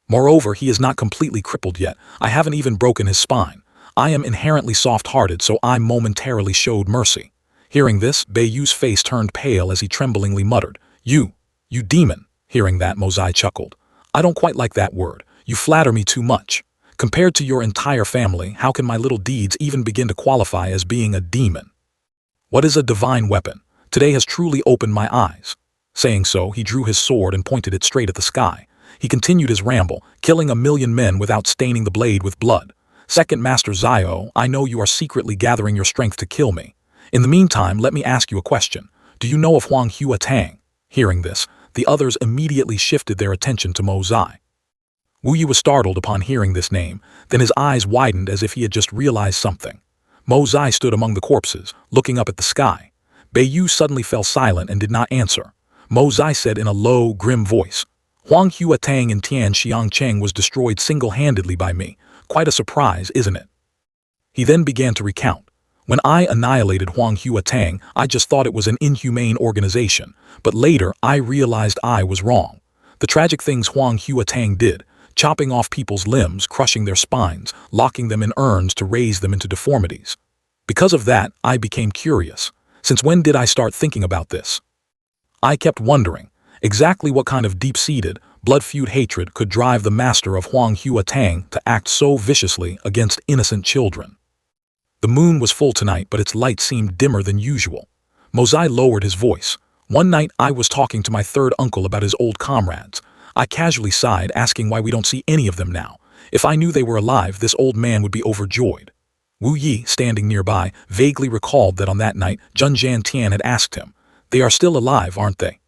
Moreover, he is not completely crippled yet. I haven't even broken his spine. I am inherently soft-hearted, so I momentarily showed mercy. Hearing this, Yu's face turned pale as he tremblingly muttered, You demon." Hearing that, Mozai chuckled. "I don't quite like that word. You flatter me too much. Compared to your entire family, how can my little deeds even begin to qualify as being a demon? What is a divine weapon? Today has truly opened my eyes." Saying so, he drew his sword and pointed it straight at the sky. He continued his ramble, killing 1,000,000 men without staining the blade with blood. "Second Master Zio, I know you are secretly gathering your strength to kill me. In the meantime, let me ask you a question. Do you know of Huang Hua Tang?" Hearing this, the others immediately shifted their attention to Mozai. Wu Yi was startled upon hearing this name, then his eyes widened as if he had just realized something. Mozai stood among the corpses, looking up at the sky. Yu suddenly fell silent and did not answer. Mozai said in a low, grim voice, "Huang Hua Tang in Tian Xiangcheng was destroyed single-handedly by me. Quite a surprise, isn't it?" He then began to recount. "When I annihilated Huang Hua Tang, I just thought it was an inhumane organization, but later I realized I was wrong. The tragic things Huang Hua Tang did, chopping off people's limbs, crushing their spines, locking them in urns to raise them into deformities. Because of that, I became curious. Since when did I start thinking about this? I kept wondering exactly what kind of deep-seated, blood-feud hatred could drive the master of Huang Hua Tang to act so viciously against innocent children. The moon was full tonight, but its light seemed dimmer than usual. Mosai lowered his voice. One night I was talking to my third uncle about his old comrades. I casually sighed, asking why we don't see any of them now. If I knew they were alive, this old man would be overjoyed. Wu Yi, standing nearby, vaguely recalled that on that night, Zhun Zhantian had asked him, "They are still alive, aren't they?"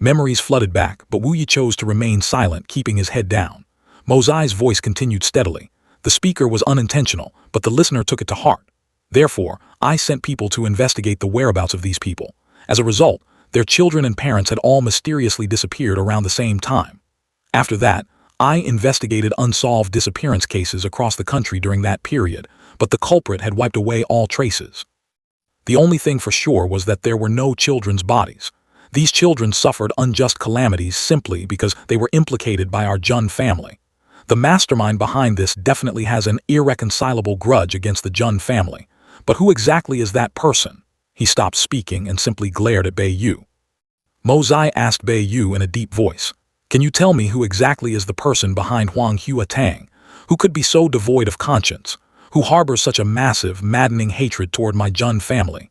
Memories flooded back, but Wu Yi chose to remain silent, keeping his head down. Mosai's voice continued steadily. The speaker was unintentional, but the listener took it to heart. Therefore, I sent people to investigate the whereabouts of these people. As a result, their children and parents had all mysteriously disappeared around the same time. After that, I investigated unsolved disappearance cases across the country during that period, but the culprit had wiped away all traces. The only thing for sure was that there were no children's bodies. These children suffered unjust calamities simply because they were implicated by our Zhun family. The mastermind behind this definitely has an irreconcilable grudge against the Zhun family. But who exactly is that person? He stopped speaking and simply glared at Bei Yu. Mosai asked Bei Yu in a deep voice, "Can you tell me who exactly is the person behind Huang Huatang, who could be so devoid of conscience, who harbors such a massive, maddening hatred toward my Zhun family?"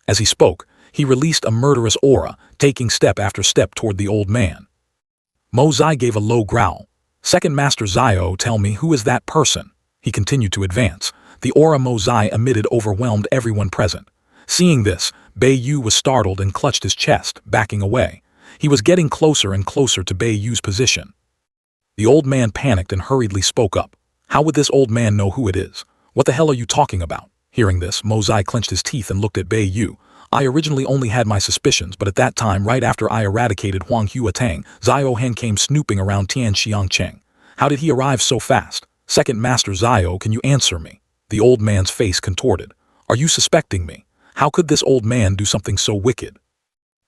As he spoke, he released a murderous aura, taking step after step toward the old man. Mosai gave a low growl. "Second Master Zio, tell me, who is that person?" He continued to advance. The aura Mosai emitted overwhelmed everyone present. Seeing this, Bei Yu was startled and clutched his chest, backing away. He was getting closer and closer to Bei Yu's position. The old man panicked and hurriedly spoke up. "How would this old man know who it is? What the hell are you talking about?" Hearing this, Mosai clenched his teeth and looked at Bei Yu. "I originally only had my suspicions, but at that time, right after I eradicated Huang Huatang, Zio Hen came snooping around Tian Xiangcheng. How did he arrive so fast? Second Master Zio, can you answer me?" The old man's face contorted. "Are you suspecting me? How could this old man do something so wicked?"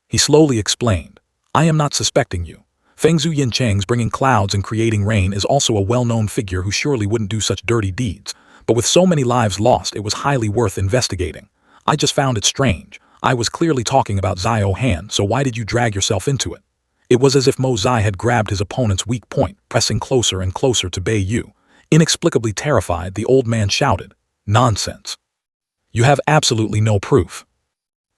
He slowly explained, "I am not suspecting you. Feng Zhu Yincheng's bringing clouds and creating rain is also a well-known figure who surely wouldn't do such dirty deeds. But with so many lives lost, it was highly worth investigating. I just found it strange. I was clearly talking about Zio Han, so why did you drag yourself into it?" It was as if Mosai had grabbed his opponent's weak point, pressing closer and closer to Bei Yu. Inexplicably terrified, the old man shouted, "Nonsense. You have absolutely no proof."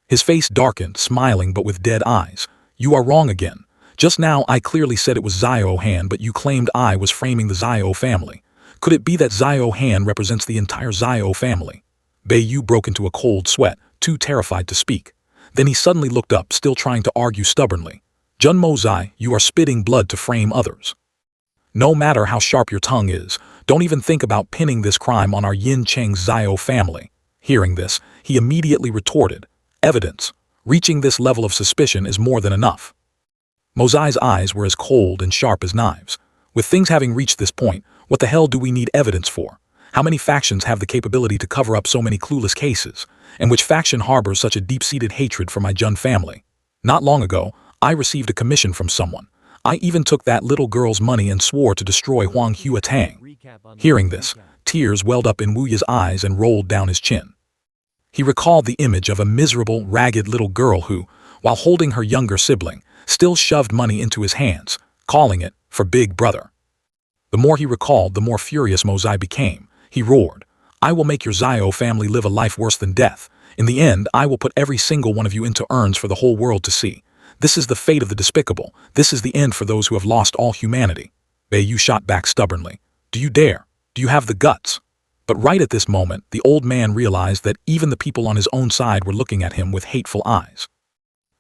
His face darkened, smiling but with dead eyes. "You are wrong again. Just now I clearly said it was Zio Han, but you claimed I was framing the Zio family. Could it be that Zio Han represents the entire Zio family?" Bei Yu broke into a cold sweat, too terrified to speak. Then he suddenly looked up, still trying to argue stubbornly. "Zhun Mosai, you are spitting blood to frame others. No matter how sharp your tongue is, don't even think about pinning this crime on our Yin Cheng Zio family." Hearing this, he immediately retorted, "Evidence. Reaching this level of suspicion is more than enough." Mosai's eyes were as cold and sharp as knives. With things having reached this point, what the hell do we need evidence for? How many factions have the capability to cover up so many clueless cases? And which faction harbors such a deep-seated hatred for my Zhun family? Not long ago, I received a commission from someone. I even took that little girl's money and swore to destroy Huang Huatang. Hearing this, tears welled up in Wu Yi's eyes and rolled down his chin. He recalled the image of a miserable, ragged little girl who, while holding her younger sibling, still shoved money into his hands, calling it for Big Brother. The more he recalled, the more furious Mosai became. He roared, "I will make your Zio family live a life worse than death. In the end, I will put every single one of you into urns for the whole world to see. This is the fate of the despicable. This is the end for those who have lost all humanity." Bei Yu shot back stubbornly. "Do you dare? Do you have the guts?" But right at this moment, the old man realized that even the people on his own side were looking at him with hateful eyes.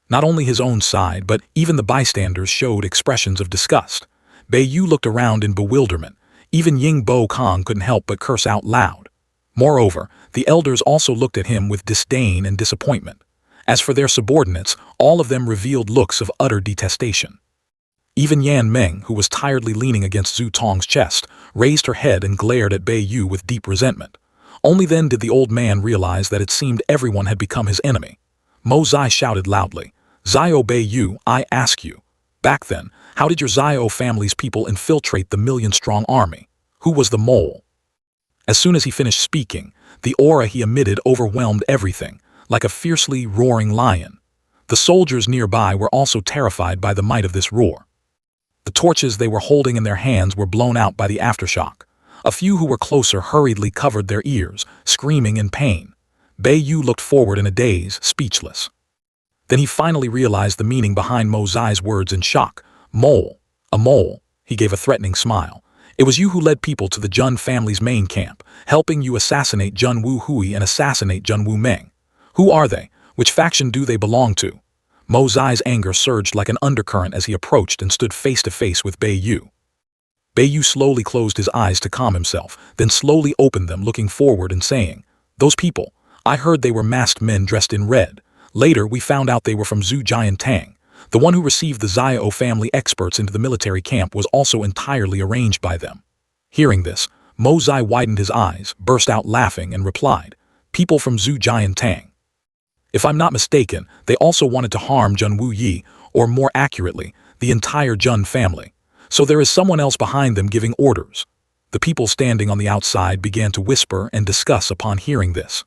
Not only his own side, but even the bystanders showed expressions of disgust. Bei Yu looked around in bewilderment. Even Ying Bo Kong couldn't help but curse out loud. Moreover, the elders also looked at him with disdain and disappointment. As for their subordinates, all of them revealed looks of utter detestation. Even Yan Meng, who was tiredly leaning against Zhu Tong's chest, raised her head and glared at Bei Yu with deep resentment. Only then did the old man realize that it seemed everyone had become his enemy. Mosai shouted loudly, "Zio Bei Yu, I ask you. Back then, how did your Zio family's people infiltrate the million-strong army? Who was the mole?" As soon as he finished speaking, the aura he emitted overwhelmed everything, like a fiercely roaring lion. The soldiers nearby were also terrified by the might of this roar. The torches they were holding in their hands were blown out by the aftershock. A few who were closer hurriedly covered their ears, screaming in pain. Yu looked forward in a daze, speechless. Then he finally realized the meaning behind Mo Zai's words in shock. Mole. A mole. He gave a threatening smile. It was you who led people to the Jun family's main camp, helping you assassinate Jun Wu Hui and assassinate Jun Wu Meng. Who are they? Which faction do they belong to? Mo Zai's anger surged like an undercurrent as he approached and stood face to face with Yu. Yu slowly closed his eyes to calm himself, then slowly opened them, looking forward and saying, "Those people, I heard they were masked men dressed in red. Later, we found out they were from Zhu Jiantang. The one who received the Xiao family experts into the military camp was also entirely arranged by them." Hearing this, Mo Zai widened his eyes, burst out laughing, and replied, "People from Zhu Jiantang. If I'm not mistaken, they also wanted to harm Jun Wu Yi, or more accurately, the entire Jun family. So there is someone else behind them giving orders." The people standing on the outside began to whisper and discuss upon hearing this.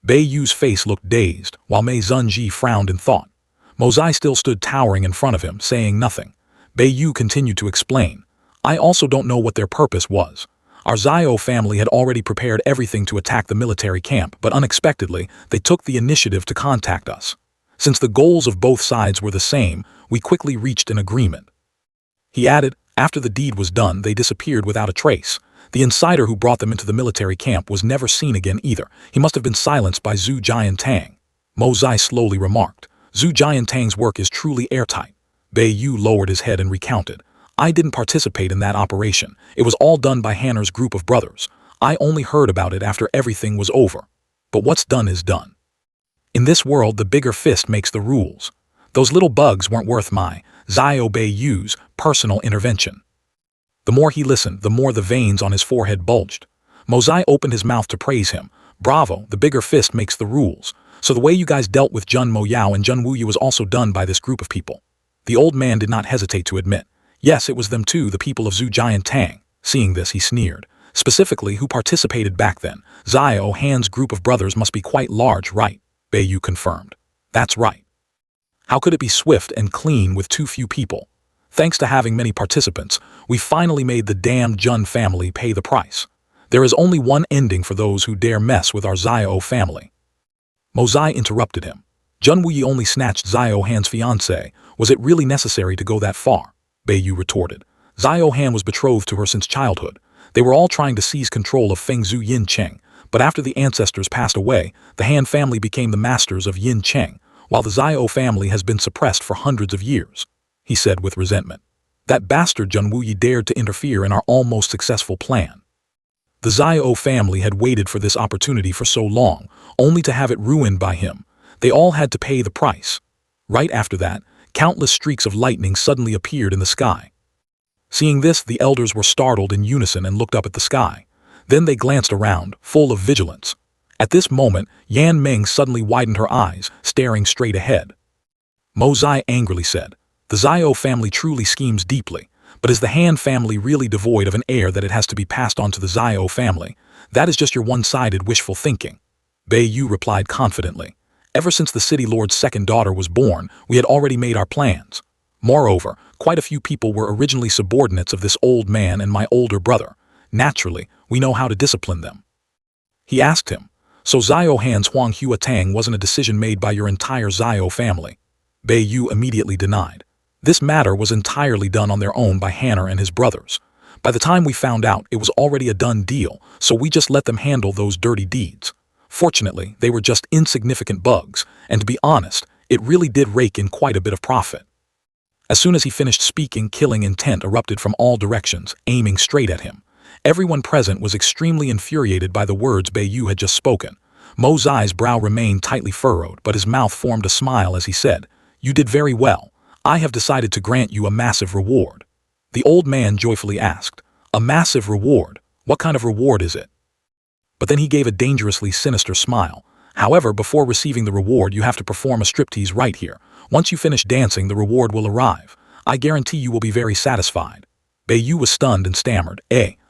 Yu's face looked dazed, while Mei Zunji frowned in thought. Mo Zai still stood towering in front of him, saying nothing. Yu continued to explain, "I also don't know what their purpose was. Our Xiao family had already prepared everything to attack the military camp, but unexpectedly, they took the initiative to contact us. Since the goals of both sides were the same, we quickly reached an agreement." He added, "After the deed was done, they disappeared without a trace. The insider who brought them into the military camp was never seen again either. He must have been silenced by Zhu Jiantang." Mo Zai slowly remarked, "Zhu Jiantang's work is truly airtight." Yu lowered his head and recounted, "I didn't participate in that operation. It was all done by Hanner's group of brothers. I only heard about it after everything was over. But what's done is done. In this world, the bigger fist makes the rules. Those little bugs weren't worth my Xiao Yu's personal intervention." The more he listened, the more the veins on his forehead bulged. Mo Zai opened his mouth to praise him. "Bravo, the bigger fist makes the rules. So the way you guys dealt with Jun Mo Yao and Jun Wu Yu was also done by this group of people." The old man did not hesitate to admit, "Yes, it was them too, the people of Zhu Jiantang." Seeing this, he sneered. "Specifically, who participated back then? Xiao Han's group of brothers must be quite large, right?" Yu confirmed. "That's right. How could it be swift and clean with too few people? Thanks to having many participants, we finally made the damned Jun family pay the price. There is only one ending for those who dare mess with our Xiao family." Mo Zai interrupted him. "Jun Wu Yi only snatched Xiao Han's fiancée. Was it really necessary to go that far?" Yu retorted. "Xiao Han was betrothed to her since childhood. They were all trying to seize control of Fengzhu Yin Cheng, but after the ancestors passed away, the Han family became the masters of Yin Cheng, while the Xiao family has been suppressed for hundreds of years," he said with resentment. "That bastard Jun Wu Yi dared to interfere in our almost successful plan. The Xiao family had waited for this opportunity for so long, only to have it ruined by him. They all had to pay the price." Right after that, countless streaks of lightning suddenly appeared in the sky. Seeing this, the elders were startled in unison and looked up at the sky. Then they glanced around, full of vigilance. At this moment, Yan Meng suddenly widened her eyes, staring straight ahead. Mo Zai angrily said, "The Xiao family truly schemes deeply, but is the Han family really devoid of an heir that it has to be passed on to the Xiao family? That is just your one-sided wishful thinking." Yu replied confidently, "Ever since the city lord's second daughter was born, we had already made our plans. Moreover, quite a few people were originally subordinates of this old man and my older brother. Naturally, we know how to discipline them." He asked him, "So Xiao Han's Huang Hua Tang wasn't a decision made by your entire Xiao family?" Yu immediately denied. "This matter was entirely done on their own by Hanner and his brothers. By the time we found out, it was already a done deal, so we just let them handle those dirty deeds. Fortunately, they were just insignificant bugs, and to be honest, it really did rake in quite a bit of profit." As soon as he finished speaking, killing intent erupted from all directions, aiming straight at him. Everyone present was extremely infuriated by the words Yu had just spoken. Mo Zai's brow remained tightly furrowed, but his mouth formed a smile as he said, "You did very well. I have decided to grant you a massive reward." The old man joyfully asked, "A massive reward? What kind of reward is it?" But then he gave a dangerously sinister smile. "However, before receiving the reward, you have to perform a striptease right here. Once you finish dancing, the reward will arrive. I guarantee you will be very satisfied." Yu was stunned and stammered,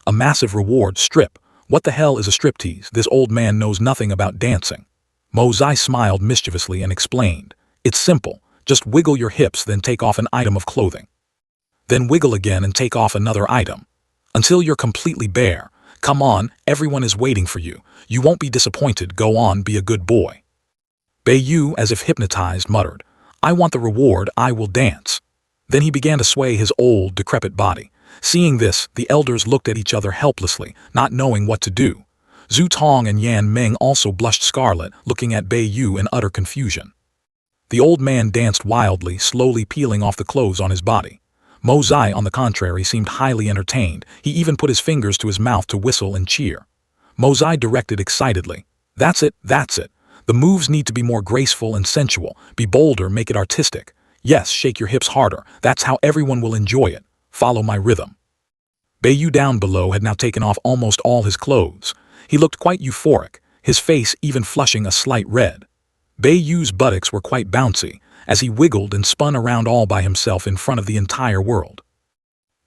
A massive reward, strip. What the hell is a striptease? This old man knows nothing about dancing." Mo Zai smiled mischievously and explained, "It's simple. Just wiggle your hips, then take off an item of clothing. Then wiggle again and take off another item. Until you're completely bare. Come on, everyone is waiting for you. You won't be disappointed. Go on, be a good boy. Beiyu, as if hypnotized, muttered, I want the reward, I will dance. Then he began to sway his old, decrepit body. Seeing this, the elders looked at each other helplessly, not knowing what to do. Zhu Tong and Yan Ming also blushed scarlet, looking at Beiyu in utter confusion. The old man danced wildly, slowly peeling off the clothes on his body. Mo Zai, on the contrary, seemed highly entertained. He even put his fingers to his mouth to whistle and cheer. Mo Zai directed excitedly, That's it, that's it. The moves need to be more graceful and sensual. Be bolder, make it artistic. Yes, shake your hips harder. That's how everyone will enjoy it. Follow my rhythm. Beiyu down below had now taken off almost all his clothes. He looked quite euphoric, his face even flushing a slight red. Beiyu's buttocks were quite bouncy, as he wiggled and spun around all by himself in front of the entire world.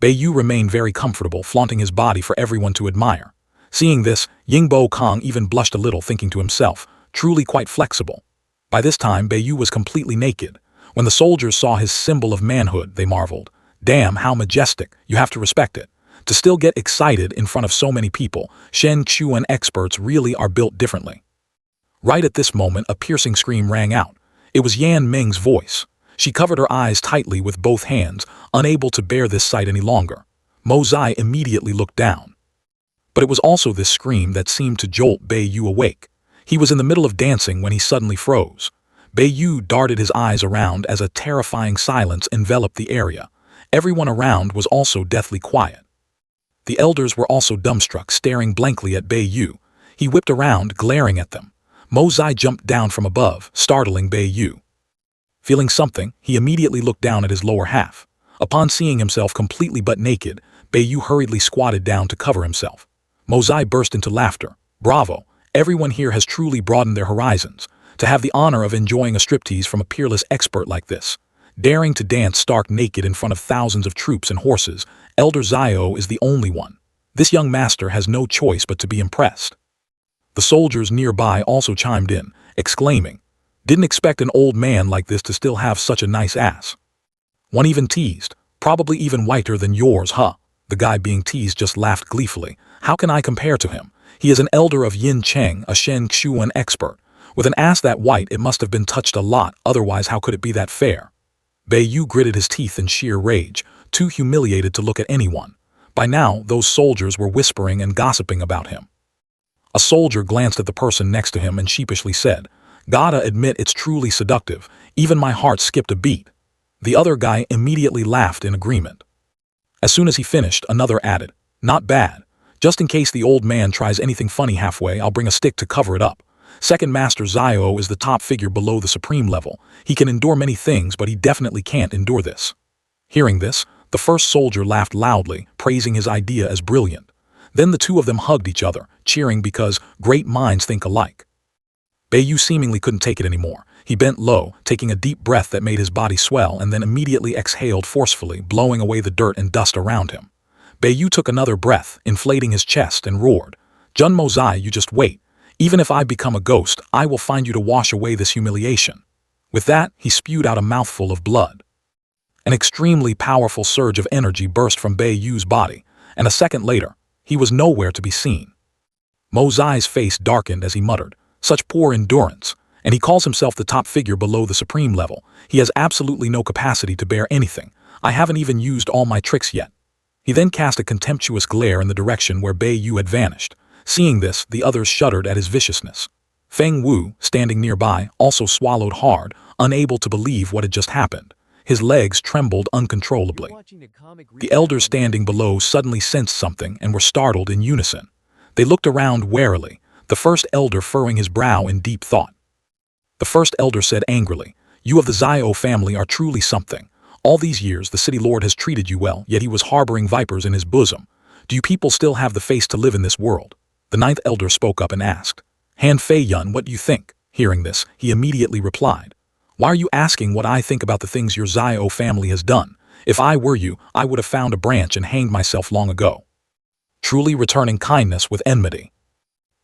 Beiyu remained very comfortable, flaunting his body for everyone to admire. Seeing this, Yingbo Kong even blushed a little, thinking to himself, truly quite flexible. By this time, Beiyu was completely naked. When the soldiers saw his symbol of manhood, they marveled. Damn, how majestic, you have to respect it. To still get excited in front of so many people, Shen Chuan experts really are built differently. Right at this moment, a piercing scream rang out. It was Yan Ming's voice. She covered her eyes tightly with both hands, unable to bear this sight any longer. Mo Zai immediately looked down. But it was also this scream that seemed to jolt Beiyu awake. He was in the middle of dancing when he suddenly froze. Beiyu darted his eyes around as a terrifying silence enveloped the area. Everyone around was also deathly quiet. The elders were also dumbstruck, staring blankly at Beiyu. He whipped around, glaring at them. Mo Zai jumped down from above, startling Beiyu. Feeling something, he immediately looked down at his lower half. Upon seeing himself completely butt naked, Beiyu hurriedly squatted down to cover himself. Mo Zai burst into laughter. Bravo! Everyone here has truly broadened their horizons. To have the honor of enjoying a striptease from a peerless expert like this. Daring to dance stark naked in front of thousands of troops and horses, Elder Zio is the only one. This young master has no choice but to be impressed. The soldiers nearby also chimed in, exclaiming, Didn't expect an old man like this to still have such a nice ass. One even teased, Probably even whiter than yours, huh? The guy being teased just laughed gleefully. How can I compare to him? He is an elder of Yin Cheng, a Shen Xuan expert. With an ass that white, it must have been touched a lot, otherwise how could it be that fair? Beiyu gritted his teeth in sheer rage, too humiliated to look at anyone. By now, those soldiers were whispering and gossiping about him. A soldier glanced at the person next to him and sheepishly said, Gotta admit it's truly seductive, even my heart skipped a beat. The other guy immediately laughed in agreement. As soon as he finished, another added, Not bad. Just in case the old man tries anything funny halfway, I'll bring a stick to cover it up. Second Master Zio is the top figure below the supreme level. He can endure many things, but he definitely can't endure this. Hearing this, the first soldier laughed loudly, praising his idea as brilliant. Then the two of them hugged each other, cheering because great minds think alike. Beiyu seemingly couldn't take it anymore. He bent low, taking a deep breath that made his body swell, and then immediately exhaled forcefully, blowing away the dirt and dust around him. Beiyu took another breath, inflating his chest, and roared, Jun Mo Zai, you just wait. Even if I become a ghost, I will find you to wash away this humiliation. With that, he spewed out a mouthful of blood. An extremely powerful surge of energy burst from Beiyu's body, and a second later, he was nowhere to be seen. Mo Zai's face darkened as he muttered, Such poor endurance, and he calls himself the top figure below the supreme level. He has absolutely no capacity to bear anything. I haven't even used all my tricks yet. He then cast a contemptuous glare in the direction where Beiyu had vanished. Seeing this, the others shuddered at his viciousness. Feng Wu, standing nearby, also swallowed hard, unable to believe what had just happened. His legs trembled uncontrollably. The elders standing below suddenly sensed something and were startled in unison. They looked around warily, the first elder furrowing his brow in deep thought. The first elder said angrily, You of the Zio family are truly something. All these years the city lord has treated you well, yet he was harboring vipers in his bosom. Do you people still have the face to live in this world? The ninth elder spoke up and asked, Han Fei Yun, what do you think? Hearing this, he immediately replied, Why are you asking what I think about the things your Zio family has done? If I were you, I would have found a branch and hanged myself long ago. Truly returning kindness with enmity.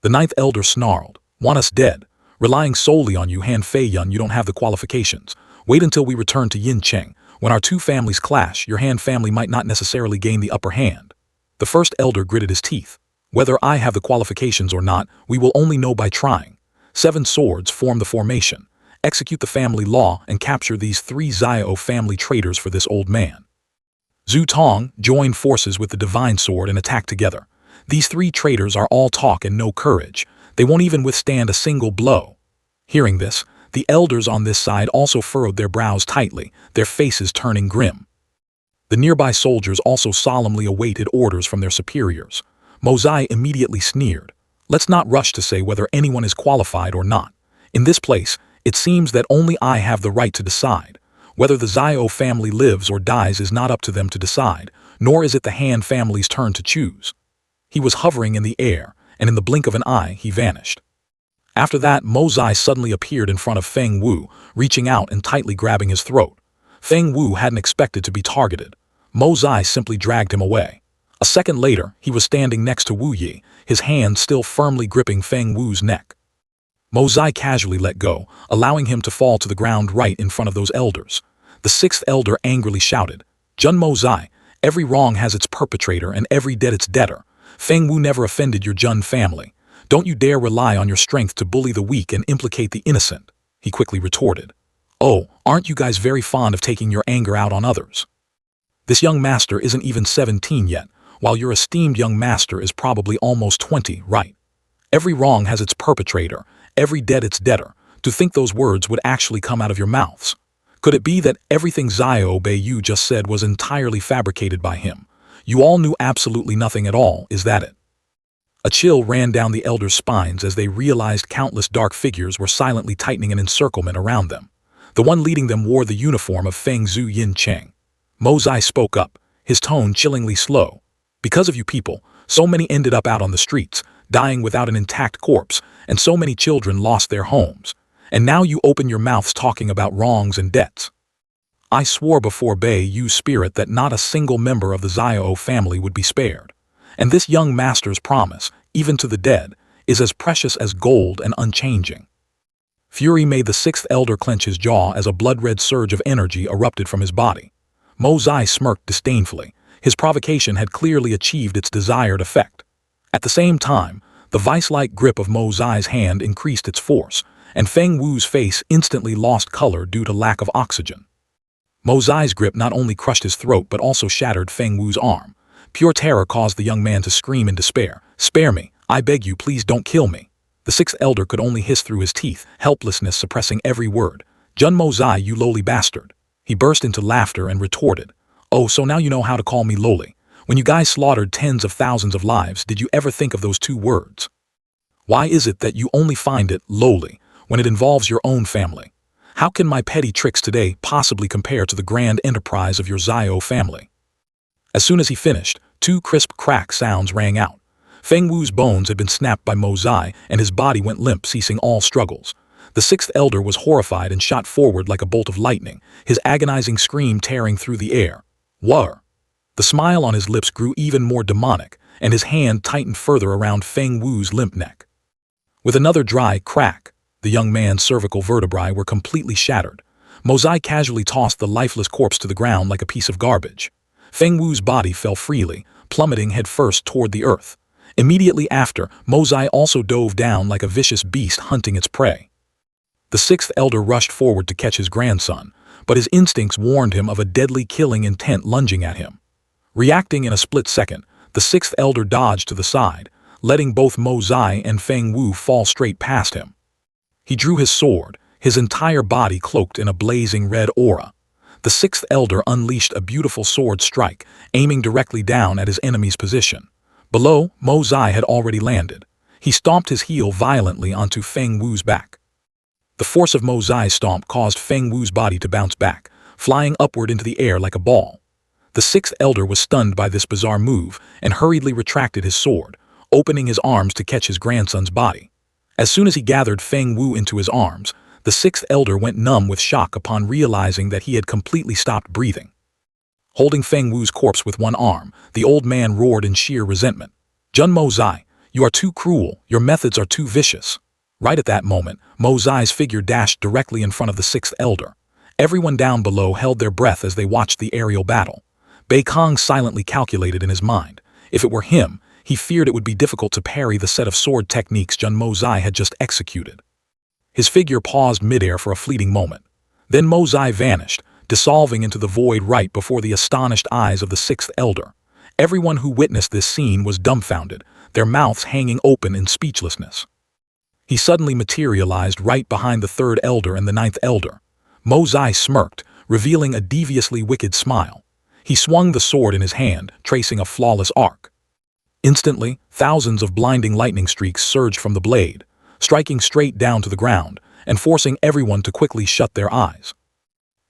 The ninth elder snarled, Want us dead? Relying solely on you, Han Fei Yun, you don't have the qualifications. Wait until we return to Yin Cheng. When our two families clash, your Han family might not necessarily gain the upper hand. The first elder gritted his teeth. Whether I have the qualifications or not, we will only know by trying. 7 swords form the formation. Execute the family law and capture these 3 Xiao family traitors for this old man. Zhu Tong joined forces with the divine sword and attacked together. These 3 traitors are all talk and no courage. They won't even withstand a single blow. Hearing this, the elders on this side also furrowed their brows tightly, their faces turning grim. The nearby soldiers also solemnly awaited orders from their superiors. Mozai immediately sneered. Let's not rush to say whether anyone is qualified or not. In this place, it seems that only I have the right to decide. Whether the Xiao family lives or dies is not up to them to decide, nor is it the Han family's turn to choose. He was hovering in the air, and in the blink of an eye, he vanished. After that, Mozai suddenly appeared in front of Feng Wu, reaching out and tightly grabbing his throat. Feng Wu hadn't expected to be targeted. Mozai simply dragged him away. A second later, he was standing next to Wu Yi, his hand still firmly gripping Feng Wu's neck. Mozai casually let go, allowing him to fall to the ground right in front of those elders. The 6th elder angrily shouted, "Jun Mozai, every wrong has its perpetrator and every debt its debtor. Feng Wu never offended your Jun family. Don't you dare rely on your strength to bully the weak and implicate the innocent," he quickly retorted. "Oh, aren't you guys very fond of taking your anger out on others? This young master isn't even 17 yet, while your esteemed young master is probably almost 20, right? Every wrong has its perpetrator, every debt its debtor. To think those words would actually come out of your mouths. Could it be that everything Xiao Beiyu just said was entirely fabricated by him? You all knew absolutely nothing at all, is that it?" A chill ran down the elders' spines as they realized countless dark figures were silently tightening an encirclement around them. The one leading them wore the uniform of Feng Zhu Yin Cheng. Mozai spoke up, his tone chillingly slow. "Because of you people, so many ended up out on the streets, dying without an intact corpse, and so many children lost their homes. And now you open your mouths talking about wrongs and debts. I swore before Bei Yu's spirit that not a single member of the Xiao family would be spared. And this young master's promise, even to the dead, is as precious as gold and unchanging." Fury made the 6th elder clench his jaw as a blood-red surge of energy erupted from his body. Mozai smirked disdainfully. His provocation had clearly achieved its desired effect. At the same time, the vice-like grip of Mozai's hand increased its force, and Feng Wu's face instantly lost color due to lack of oxygen. Mozai's grip not only crushed his throat but also shattered Feng Wu's arm. Pure terror caused the young man to scream in despair. "Spare me, I beg you, please don't kill me." The 6th elder could only hiss through his teeth, helplessness suppressing every word. "Jun Mozai, you lowly bastard." He burst into laughter and retorted, "Oh, so now you know how to call me lowly. When you guys slaughtered tens of thousands of lives, did you ever think of those 2 words? Why is it that you only find it lowly when it involves your own family? How can my petty tricks today possibly compare to the grand enterprise of your Xiao family?" As soon as he finished, 2 crisp crack sounds rang out. Feng Wu's bones had been snapped by Mozai, and his body went limp, ceasing all struggles. The 6th elder was horrified and shot forward like a bolt of lightning, his agonizing scream tearing through the air. "War!" The smile on his lips grew even more demonic, and his hand tightened further around Feng Wu's limp neck. With another dry crack, the young man's cervical vertebrae were completely shattered. Mozai casually tossed the lifeless corpse to the ground like a piece of garbage. Feng Wu's body fell freely, plummeting headfirst toward the earth. Immediately after, Mozai also dove down like a vicious beast hunting its prey. The 6th elder rushed forward to catch his grandson, but his instincts warned him of a deadly killing intent lunging at him. Reacting in a split second, the 6th elder dodged to the side, letting both Mozai and Feng Wu fall straight past him. He drew his sword, his entire body cloaked in a blazing red aura. The 6th elder unleashed a beautiful sword strike, aiming directly down at his enemy's position. Below, Mozai had already landed. He stomped his heel violently onto Feng Wu's back. The force of Mozai's stomp caused Feng Wu's body to bounce back, flying upward into the air like a ball. The 6th elder was stunned by this bizarre move and hurriedly retracted his sword, opening his arms to catch his grandson's body. As soon as he gathered Feng Wu into his arms, the 6th elder went numb with shock upon realizing that he had completely stopped breathing. Holding Feng Wu's corpse with one arm, the old man roared in sheer resentment. "Jun Mozai, you are too cruel, your methods are too vicious." Right at that moment, Mozai's figure dashed directly in front of the 6th elder. Everyone down below held their breath as they watched the aerial battle. Bei Kong silently calculated in his mind. If it were him, He feared it would be difficult to parry the set of sword techniques Jun Mozai had just executed. His figure paused midair for a fleeting moment. Then Mozai vanished, dissolving into the void right before the astonished eyes of the sixth elder. Everyone who witnessed this scene was dumbfounded, their mouths hanging open in speechlessness. He suddenly materialized right behind the third elder and the ninth elder. Mozai smirked, revealing a deviously wicked smile. He swung the sword in his hand, tracing a flawless arc. Instantly, thousands of blinding lightning streaks surged from the blade, striking straight down to the ground and forcing everyone to quickly shut their eyes.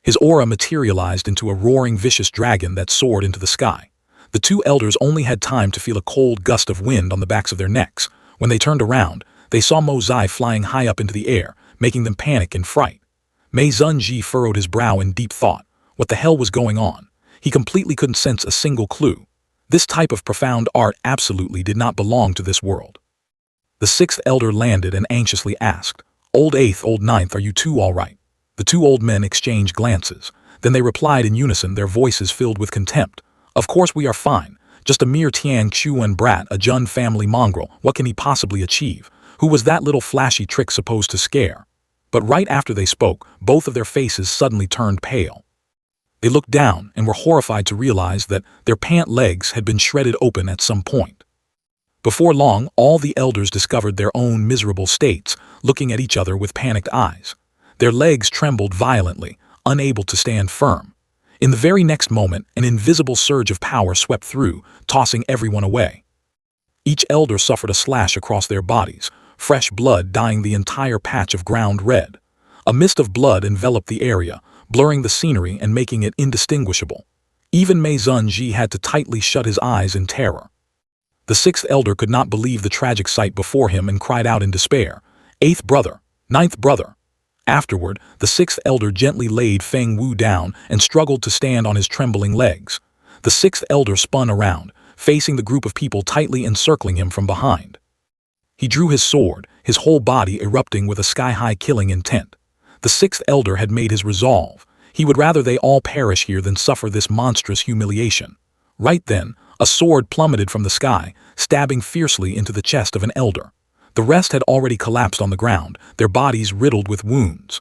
His aura materialized into a roaring vicious dragon that soared into the sky. The two elders only had time to feel a cold gust of wind on the backs of their necks. When they turned around, they saw Mozai flying high up into the air, making them panic in fright. Mei Zunji furrowed his brow in deep thought. What the hell was going on? He completely couldn't sense a single clue. This type of profound art absolutely did not belong to this world. The sixth elder landed and anxiously asked, "Old eighth, old ninth, are you two all right?" The two old men exchanged glances. Then they replied in unison, their voices filled with contempt. "Of course we are fine. Just a mere Tiang Chuan brat, a Jun family mongrel. What can he possibly achieve? Who was that little flashy trick supposed to scare?" But right after they spoke, both of their faces suddenly turned pale. They looked down and were horrified to realize that their pant legs had been shredded open at some point. Before long, all the elders discovered their own miserable states, looking at each other with panicked eyes. Their legs trembled violently, unable to stand firm. In the very next moment, an invisible surge of power swept through, tossing everyone away. Each elder suffered a slash across their bodies, fresh blood dyeing the entire patch of ground red. A mist of blood enveloped the area, blurring the scenery and making it indistinguishable. Even Mei Zunji had to tightly shut his eyes in terror. The sixth elder could not believe the tragic sight before him and cried out in despair, "Eighth brother! Ninth brother!" Afterward, the sixth elder gently laid Feng Wu down and struggled to stand on his trembling legs. The sixth elder spun around, facing the group of people tightly encircling him from behind. He drew his sword, his whole body erupting with a sky-high killing intent. The sixth elder had made his resolve. He would rather they all perish here than suffer this monstrous humiliation. Right then, a sword plummeted from the sky, stabbing fiercely into the chest of an elder. The rest had already collapsed on the ground, their bodies riddled with wounds.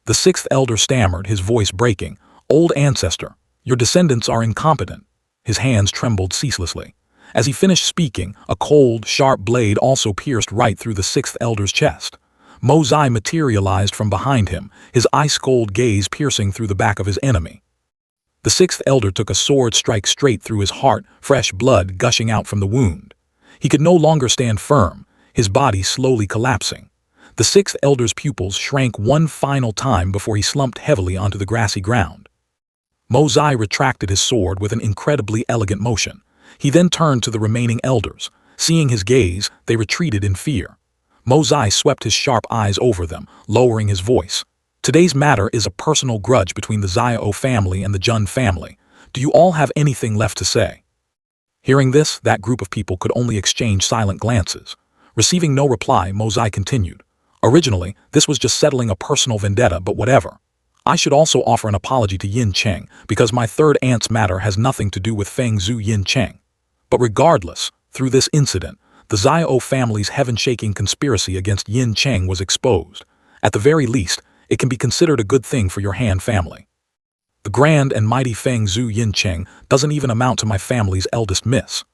The sixth elder stammered, his voice breaking, "Old ancestor, your descendants are incompetent." His hands trembled ceaselessly. As he finished speaking, a cold, sharp blade also pierced right through the sixth elder's chest. Mozai materialized from behind him, his ice-cold gaze piercing through the back of his enemy. The sixth elder took a sword strike straight through his heart, fresh blood gushing out from the wound. He could no longer stand firm, his body slowly collapsing. The sixth elder's pupils shrank one final time before he slumped heavily onto the grassy ground. Mozai retracted his sword with an incredibly elegant motion. He then turned to the remaining elders. Seeing his gaze, they retreated in fear. Mozai swept his sharp eyes over them, lowering his voice. "Today's matter is a personal grudge between the Xiao family and the Jun family. Do you all have anything left to say?" Hearing this, that group of people could only exchange silent glances. Receiving no reply, Mozai continued. "Originally, this was just settling a personal vendetta, but whatever. I should also offer an apology to Yin Cheng, because my third aunt's matter has nothing to do with Feng Zhu Yin Cheng. But regardless, through this incident, the Xiao family's heaven-shaking conspiracy against Yin Cheng was exposed. At the very least, it can be considered a good thing for your Han family. The grand and mighty Feng Zhu Yin Cheng doesn't even amount to my family's eldest miss.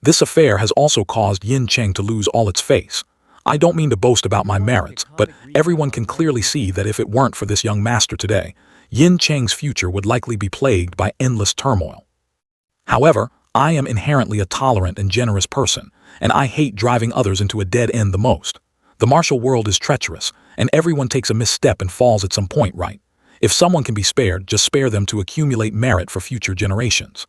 This affair has also caused Yin Cheng to lose all its face. I don't mean to boast about my merits, but everyone can clearly see that if it weren't for this young master today, Yin Cheng's future would likely be plagued by endless turmoil. However, I am inherently a tolerant and generous person, and I hate driving others into a dead end the most. The martial world is treacherous, and everyone takes a misstep and falls at some point, right? If someone can be spared, just spare them to accumulate merit for future generations.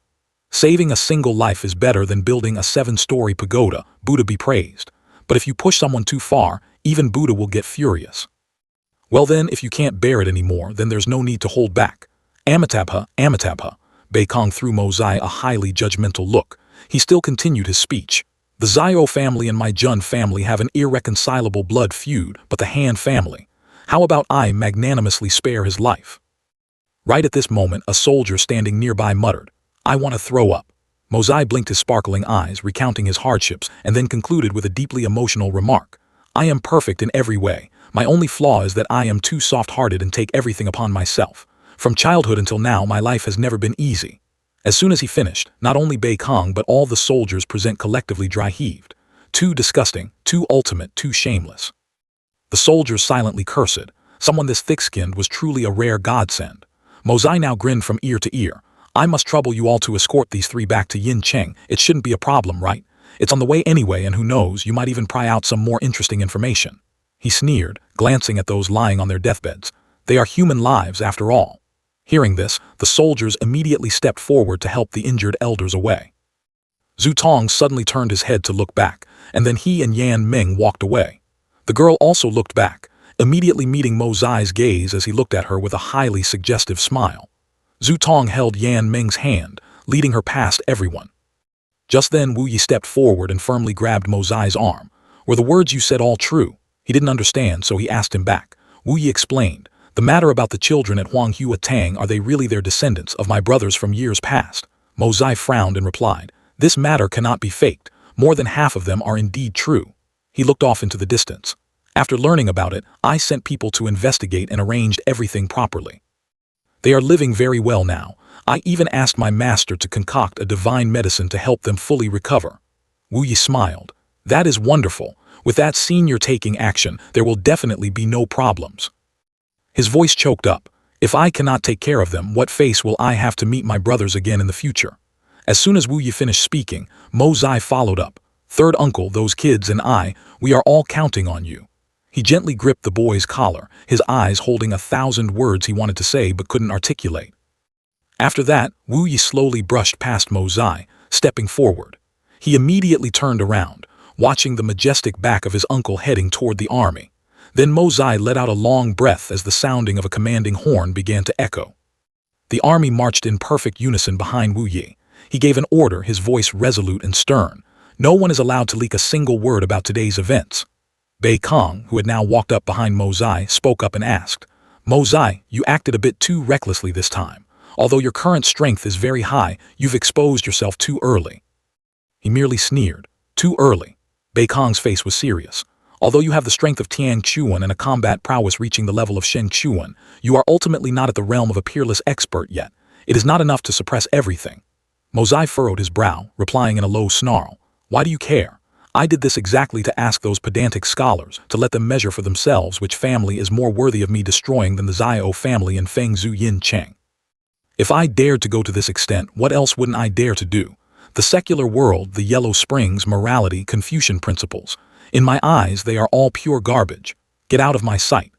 Saving a single life is better than building a 7-story pagoda, Buddha be praised. But if you push someone too far, even Buddha will get furious. Well then, if you can't bear it anymore, then there's no need to hold back. Amitabha, Amitabha. Beikong threw Mozai a highly judgmental look. He still continued his speech. The Xiao family and my Jun family have an irreconcilable blood feud, but the Han family. How about I magnanimously spare his life? Right at this moment, a soldier standing nearby muttered, "I want to throw up." Mozai blinked his sparkling eyes, recounting his hardships, and then concluded with a deeply emotional remark. I am perfect in every way. My only flaw is that I am too soft-hearted and take everything upon myself. From childhood until now, my life has never been easy. As soon as he finished, not only Bei Kong but all the soldiers present collectively dry-heaved. Too disgusting, too ultimate, too shameless. The soldiers silently cursed. Someone this thick-skinned was truly a rare godsend. Mozai now grinned from ear to ear. I must trouble you all to escort these three back to Yin Cheng. It shouldn't be a problem, right? It's on the way anyway, and who knows, you might even pry out some more interesting information. He sneered, glancing at those lying on their deathbeds. They are human lives, after all. Hearing this, the soldiers immediately stepped forward to help the injured elders away. Zhu Tong suddenly turned his head to look back, and then he and Yan Ming walked away. The girl also looked back, immediately meeting Mozai's gaze as he looked at her with a highly suggestive smile. Zhu Tong held Yan Ming's hand, leading her past everyone. Just then Wu Yi stepped forward and firmly grabbed Mozai's arm. Were the words you said all true? He didn't understand, so he asked him back. Wu Yi explained, the matter about the children at Huanghua Tang, are they really their descendants of my brothers from years past? Mozai frowned and replied, this matter cannot be faked. More than half of them are indeed true. He looked off into the distance. After learning about it, I sent people to investigate and arranged everything properly. They are living very well now. I even asked my master to concoct a divine medicine to help them fully recover. Wu Yi smiled. That is wonderful. With that senior taking action, there will definitely be no problems. His voice choked up. If I cannot take care of them, what face will I have to meet my brothers again in the future? As soon as Wu Yi finished speaking, Mozai followed up. Third uncle, those kids and I, we are all counting on you. He gently gripped the boy's collar, his eyes holding 1,000 words he wanted to say but couldn't articulate. After that, Wu Yi slowly brushed past Mozai, stepping forward. He immediately turned around, watching the majestic back of his uncle heading toward the army. Then Mozai let out a long breath as the sounding of a commanding horn began to echo. The army marched in perfect unison behind Wu Yi. He gave an order, his voice resolute and stern. No one is allowed to leak a single word about today's events. Bei Kong, who had now walked up behind Mozai, spoke up and asked, Mozai, you acted a bit too recklessly this time. Although your current strength is very high, you've exposed yourself too early. He merely sneered. Too early. Bei Kong's face was serious. Although you have the strength of Tiang Chuan and a combat prowess reaching the level of Shen Chuan, you are ultimately not at the realm of a peerless expert yet. It is not enough to suppress everything. Mozai furrowed his brow, replying in a low snarl. Why do you care? I did this exactly to ask those pedantic scholars to let them measure for themselves which family is more worthy of me destroying than the Zhao family in Fengzhou Yin Cheng. If I dared to go to this extent, what else wouldn't I dare to do? The secular world, the Yellow Springs, morality, Confucian principles. In my eyes, they are all pure garbage. Get out of my sight.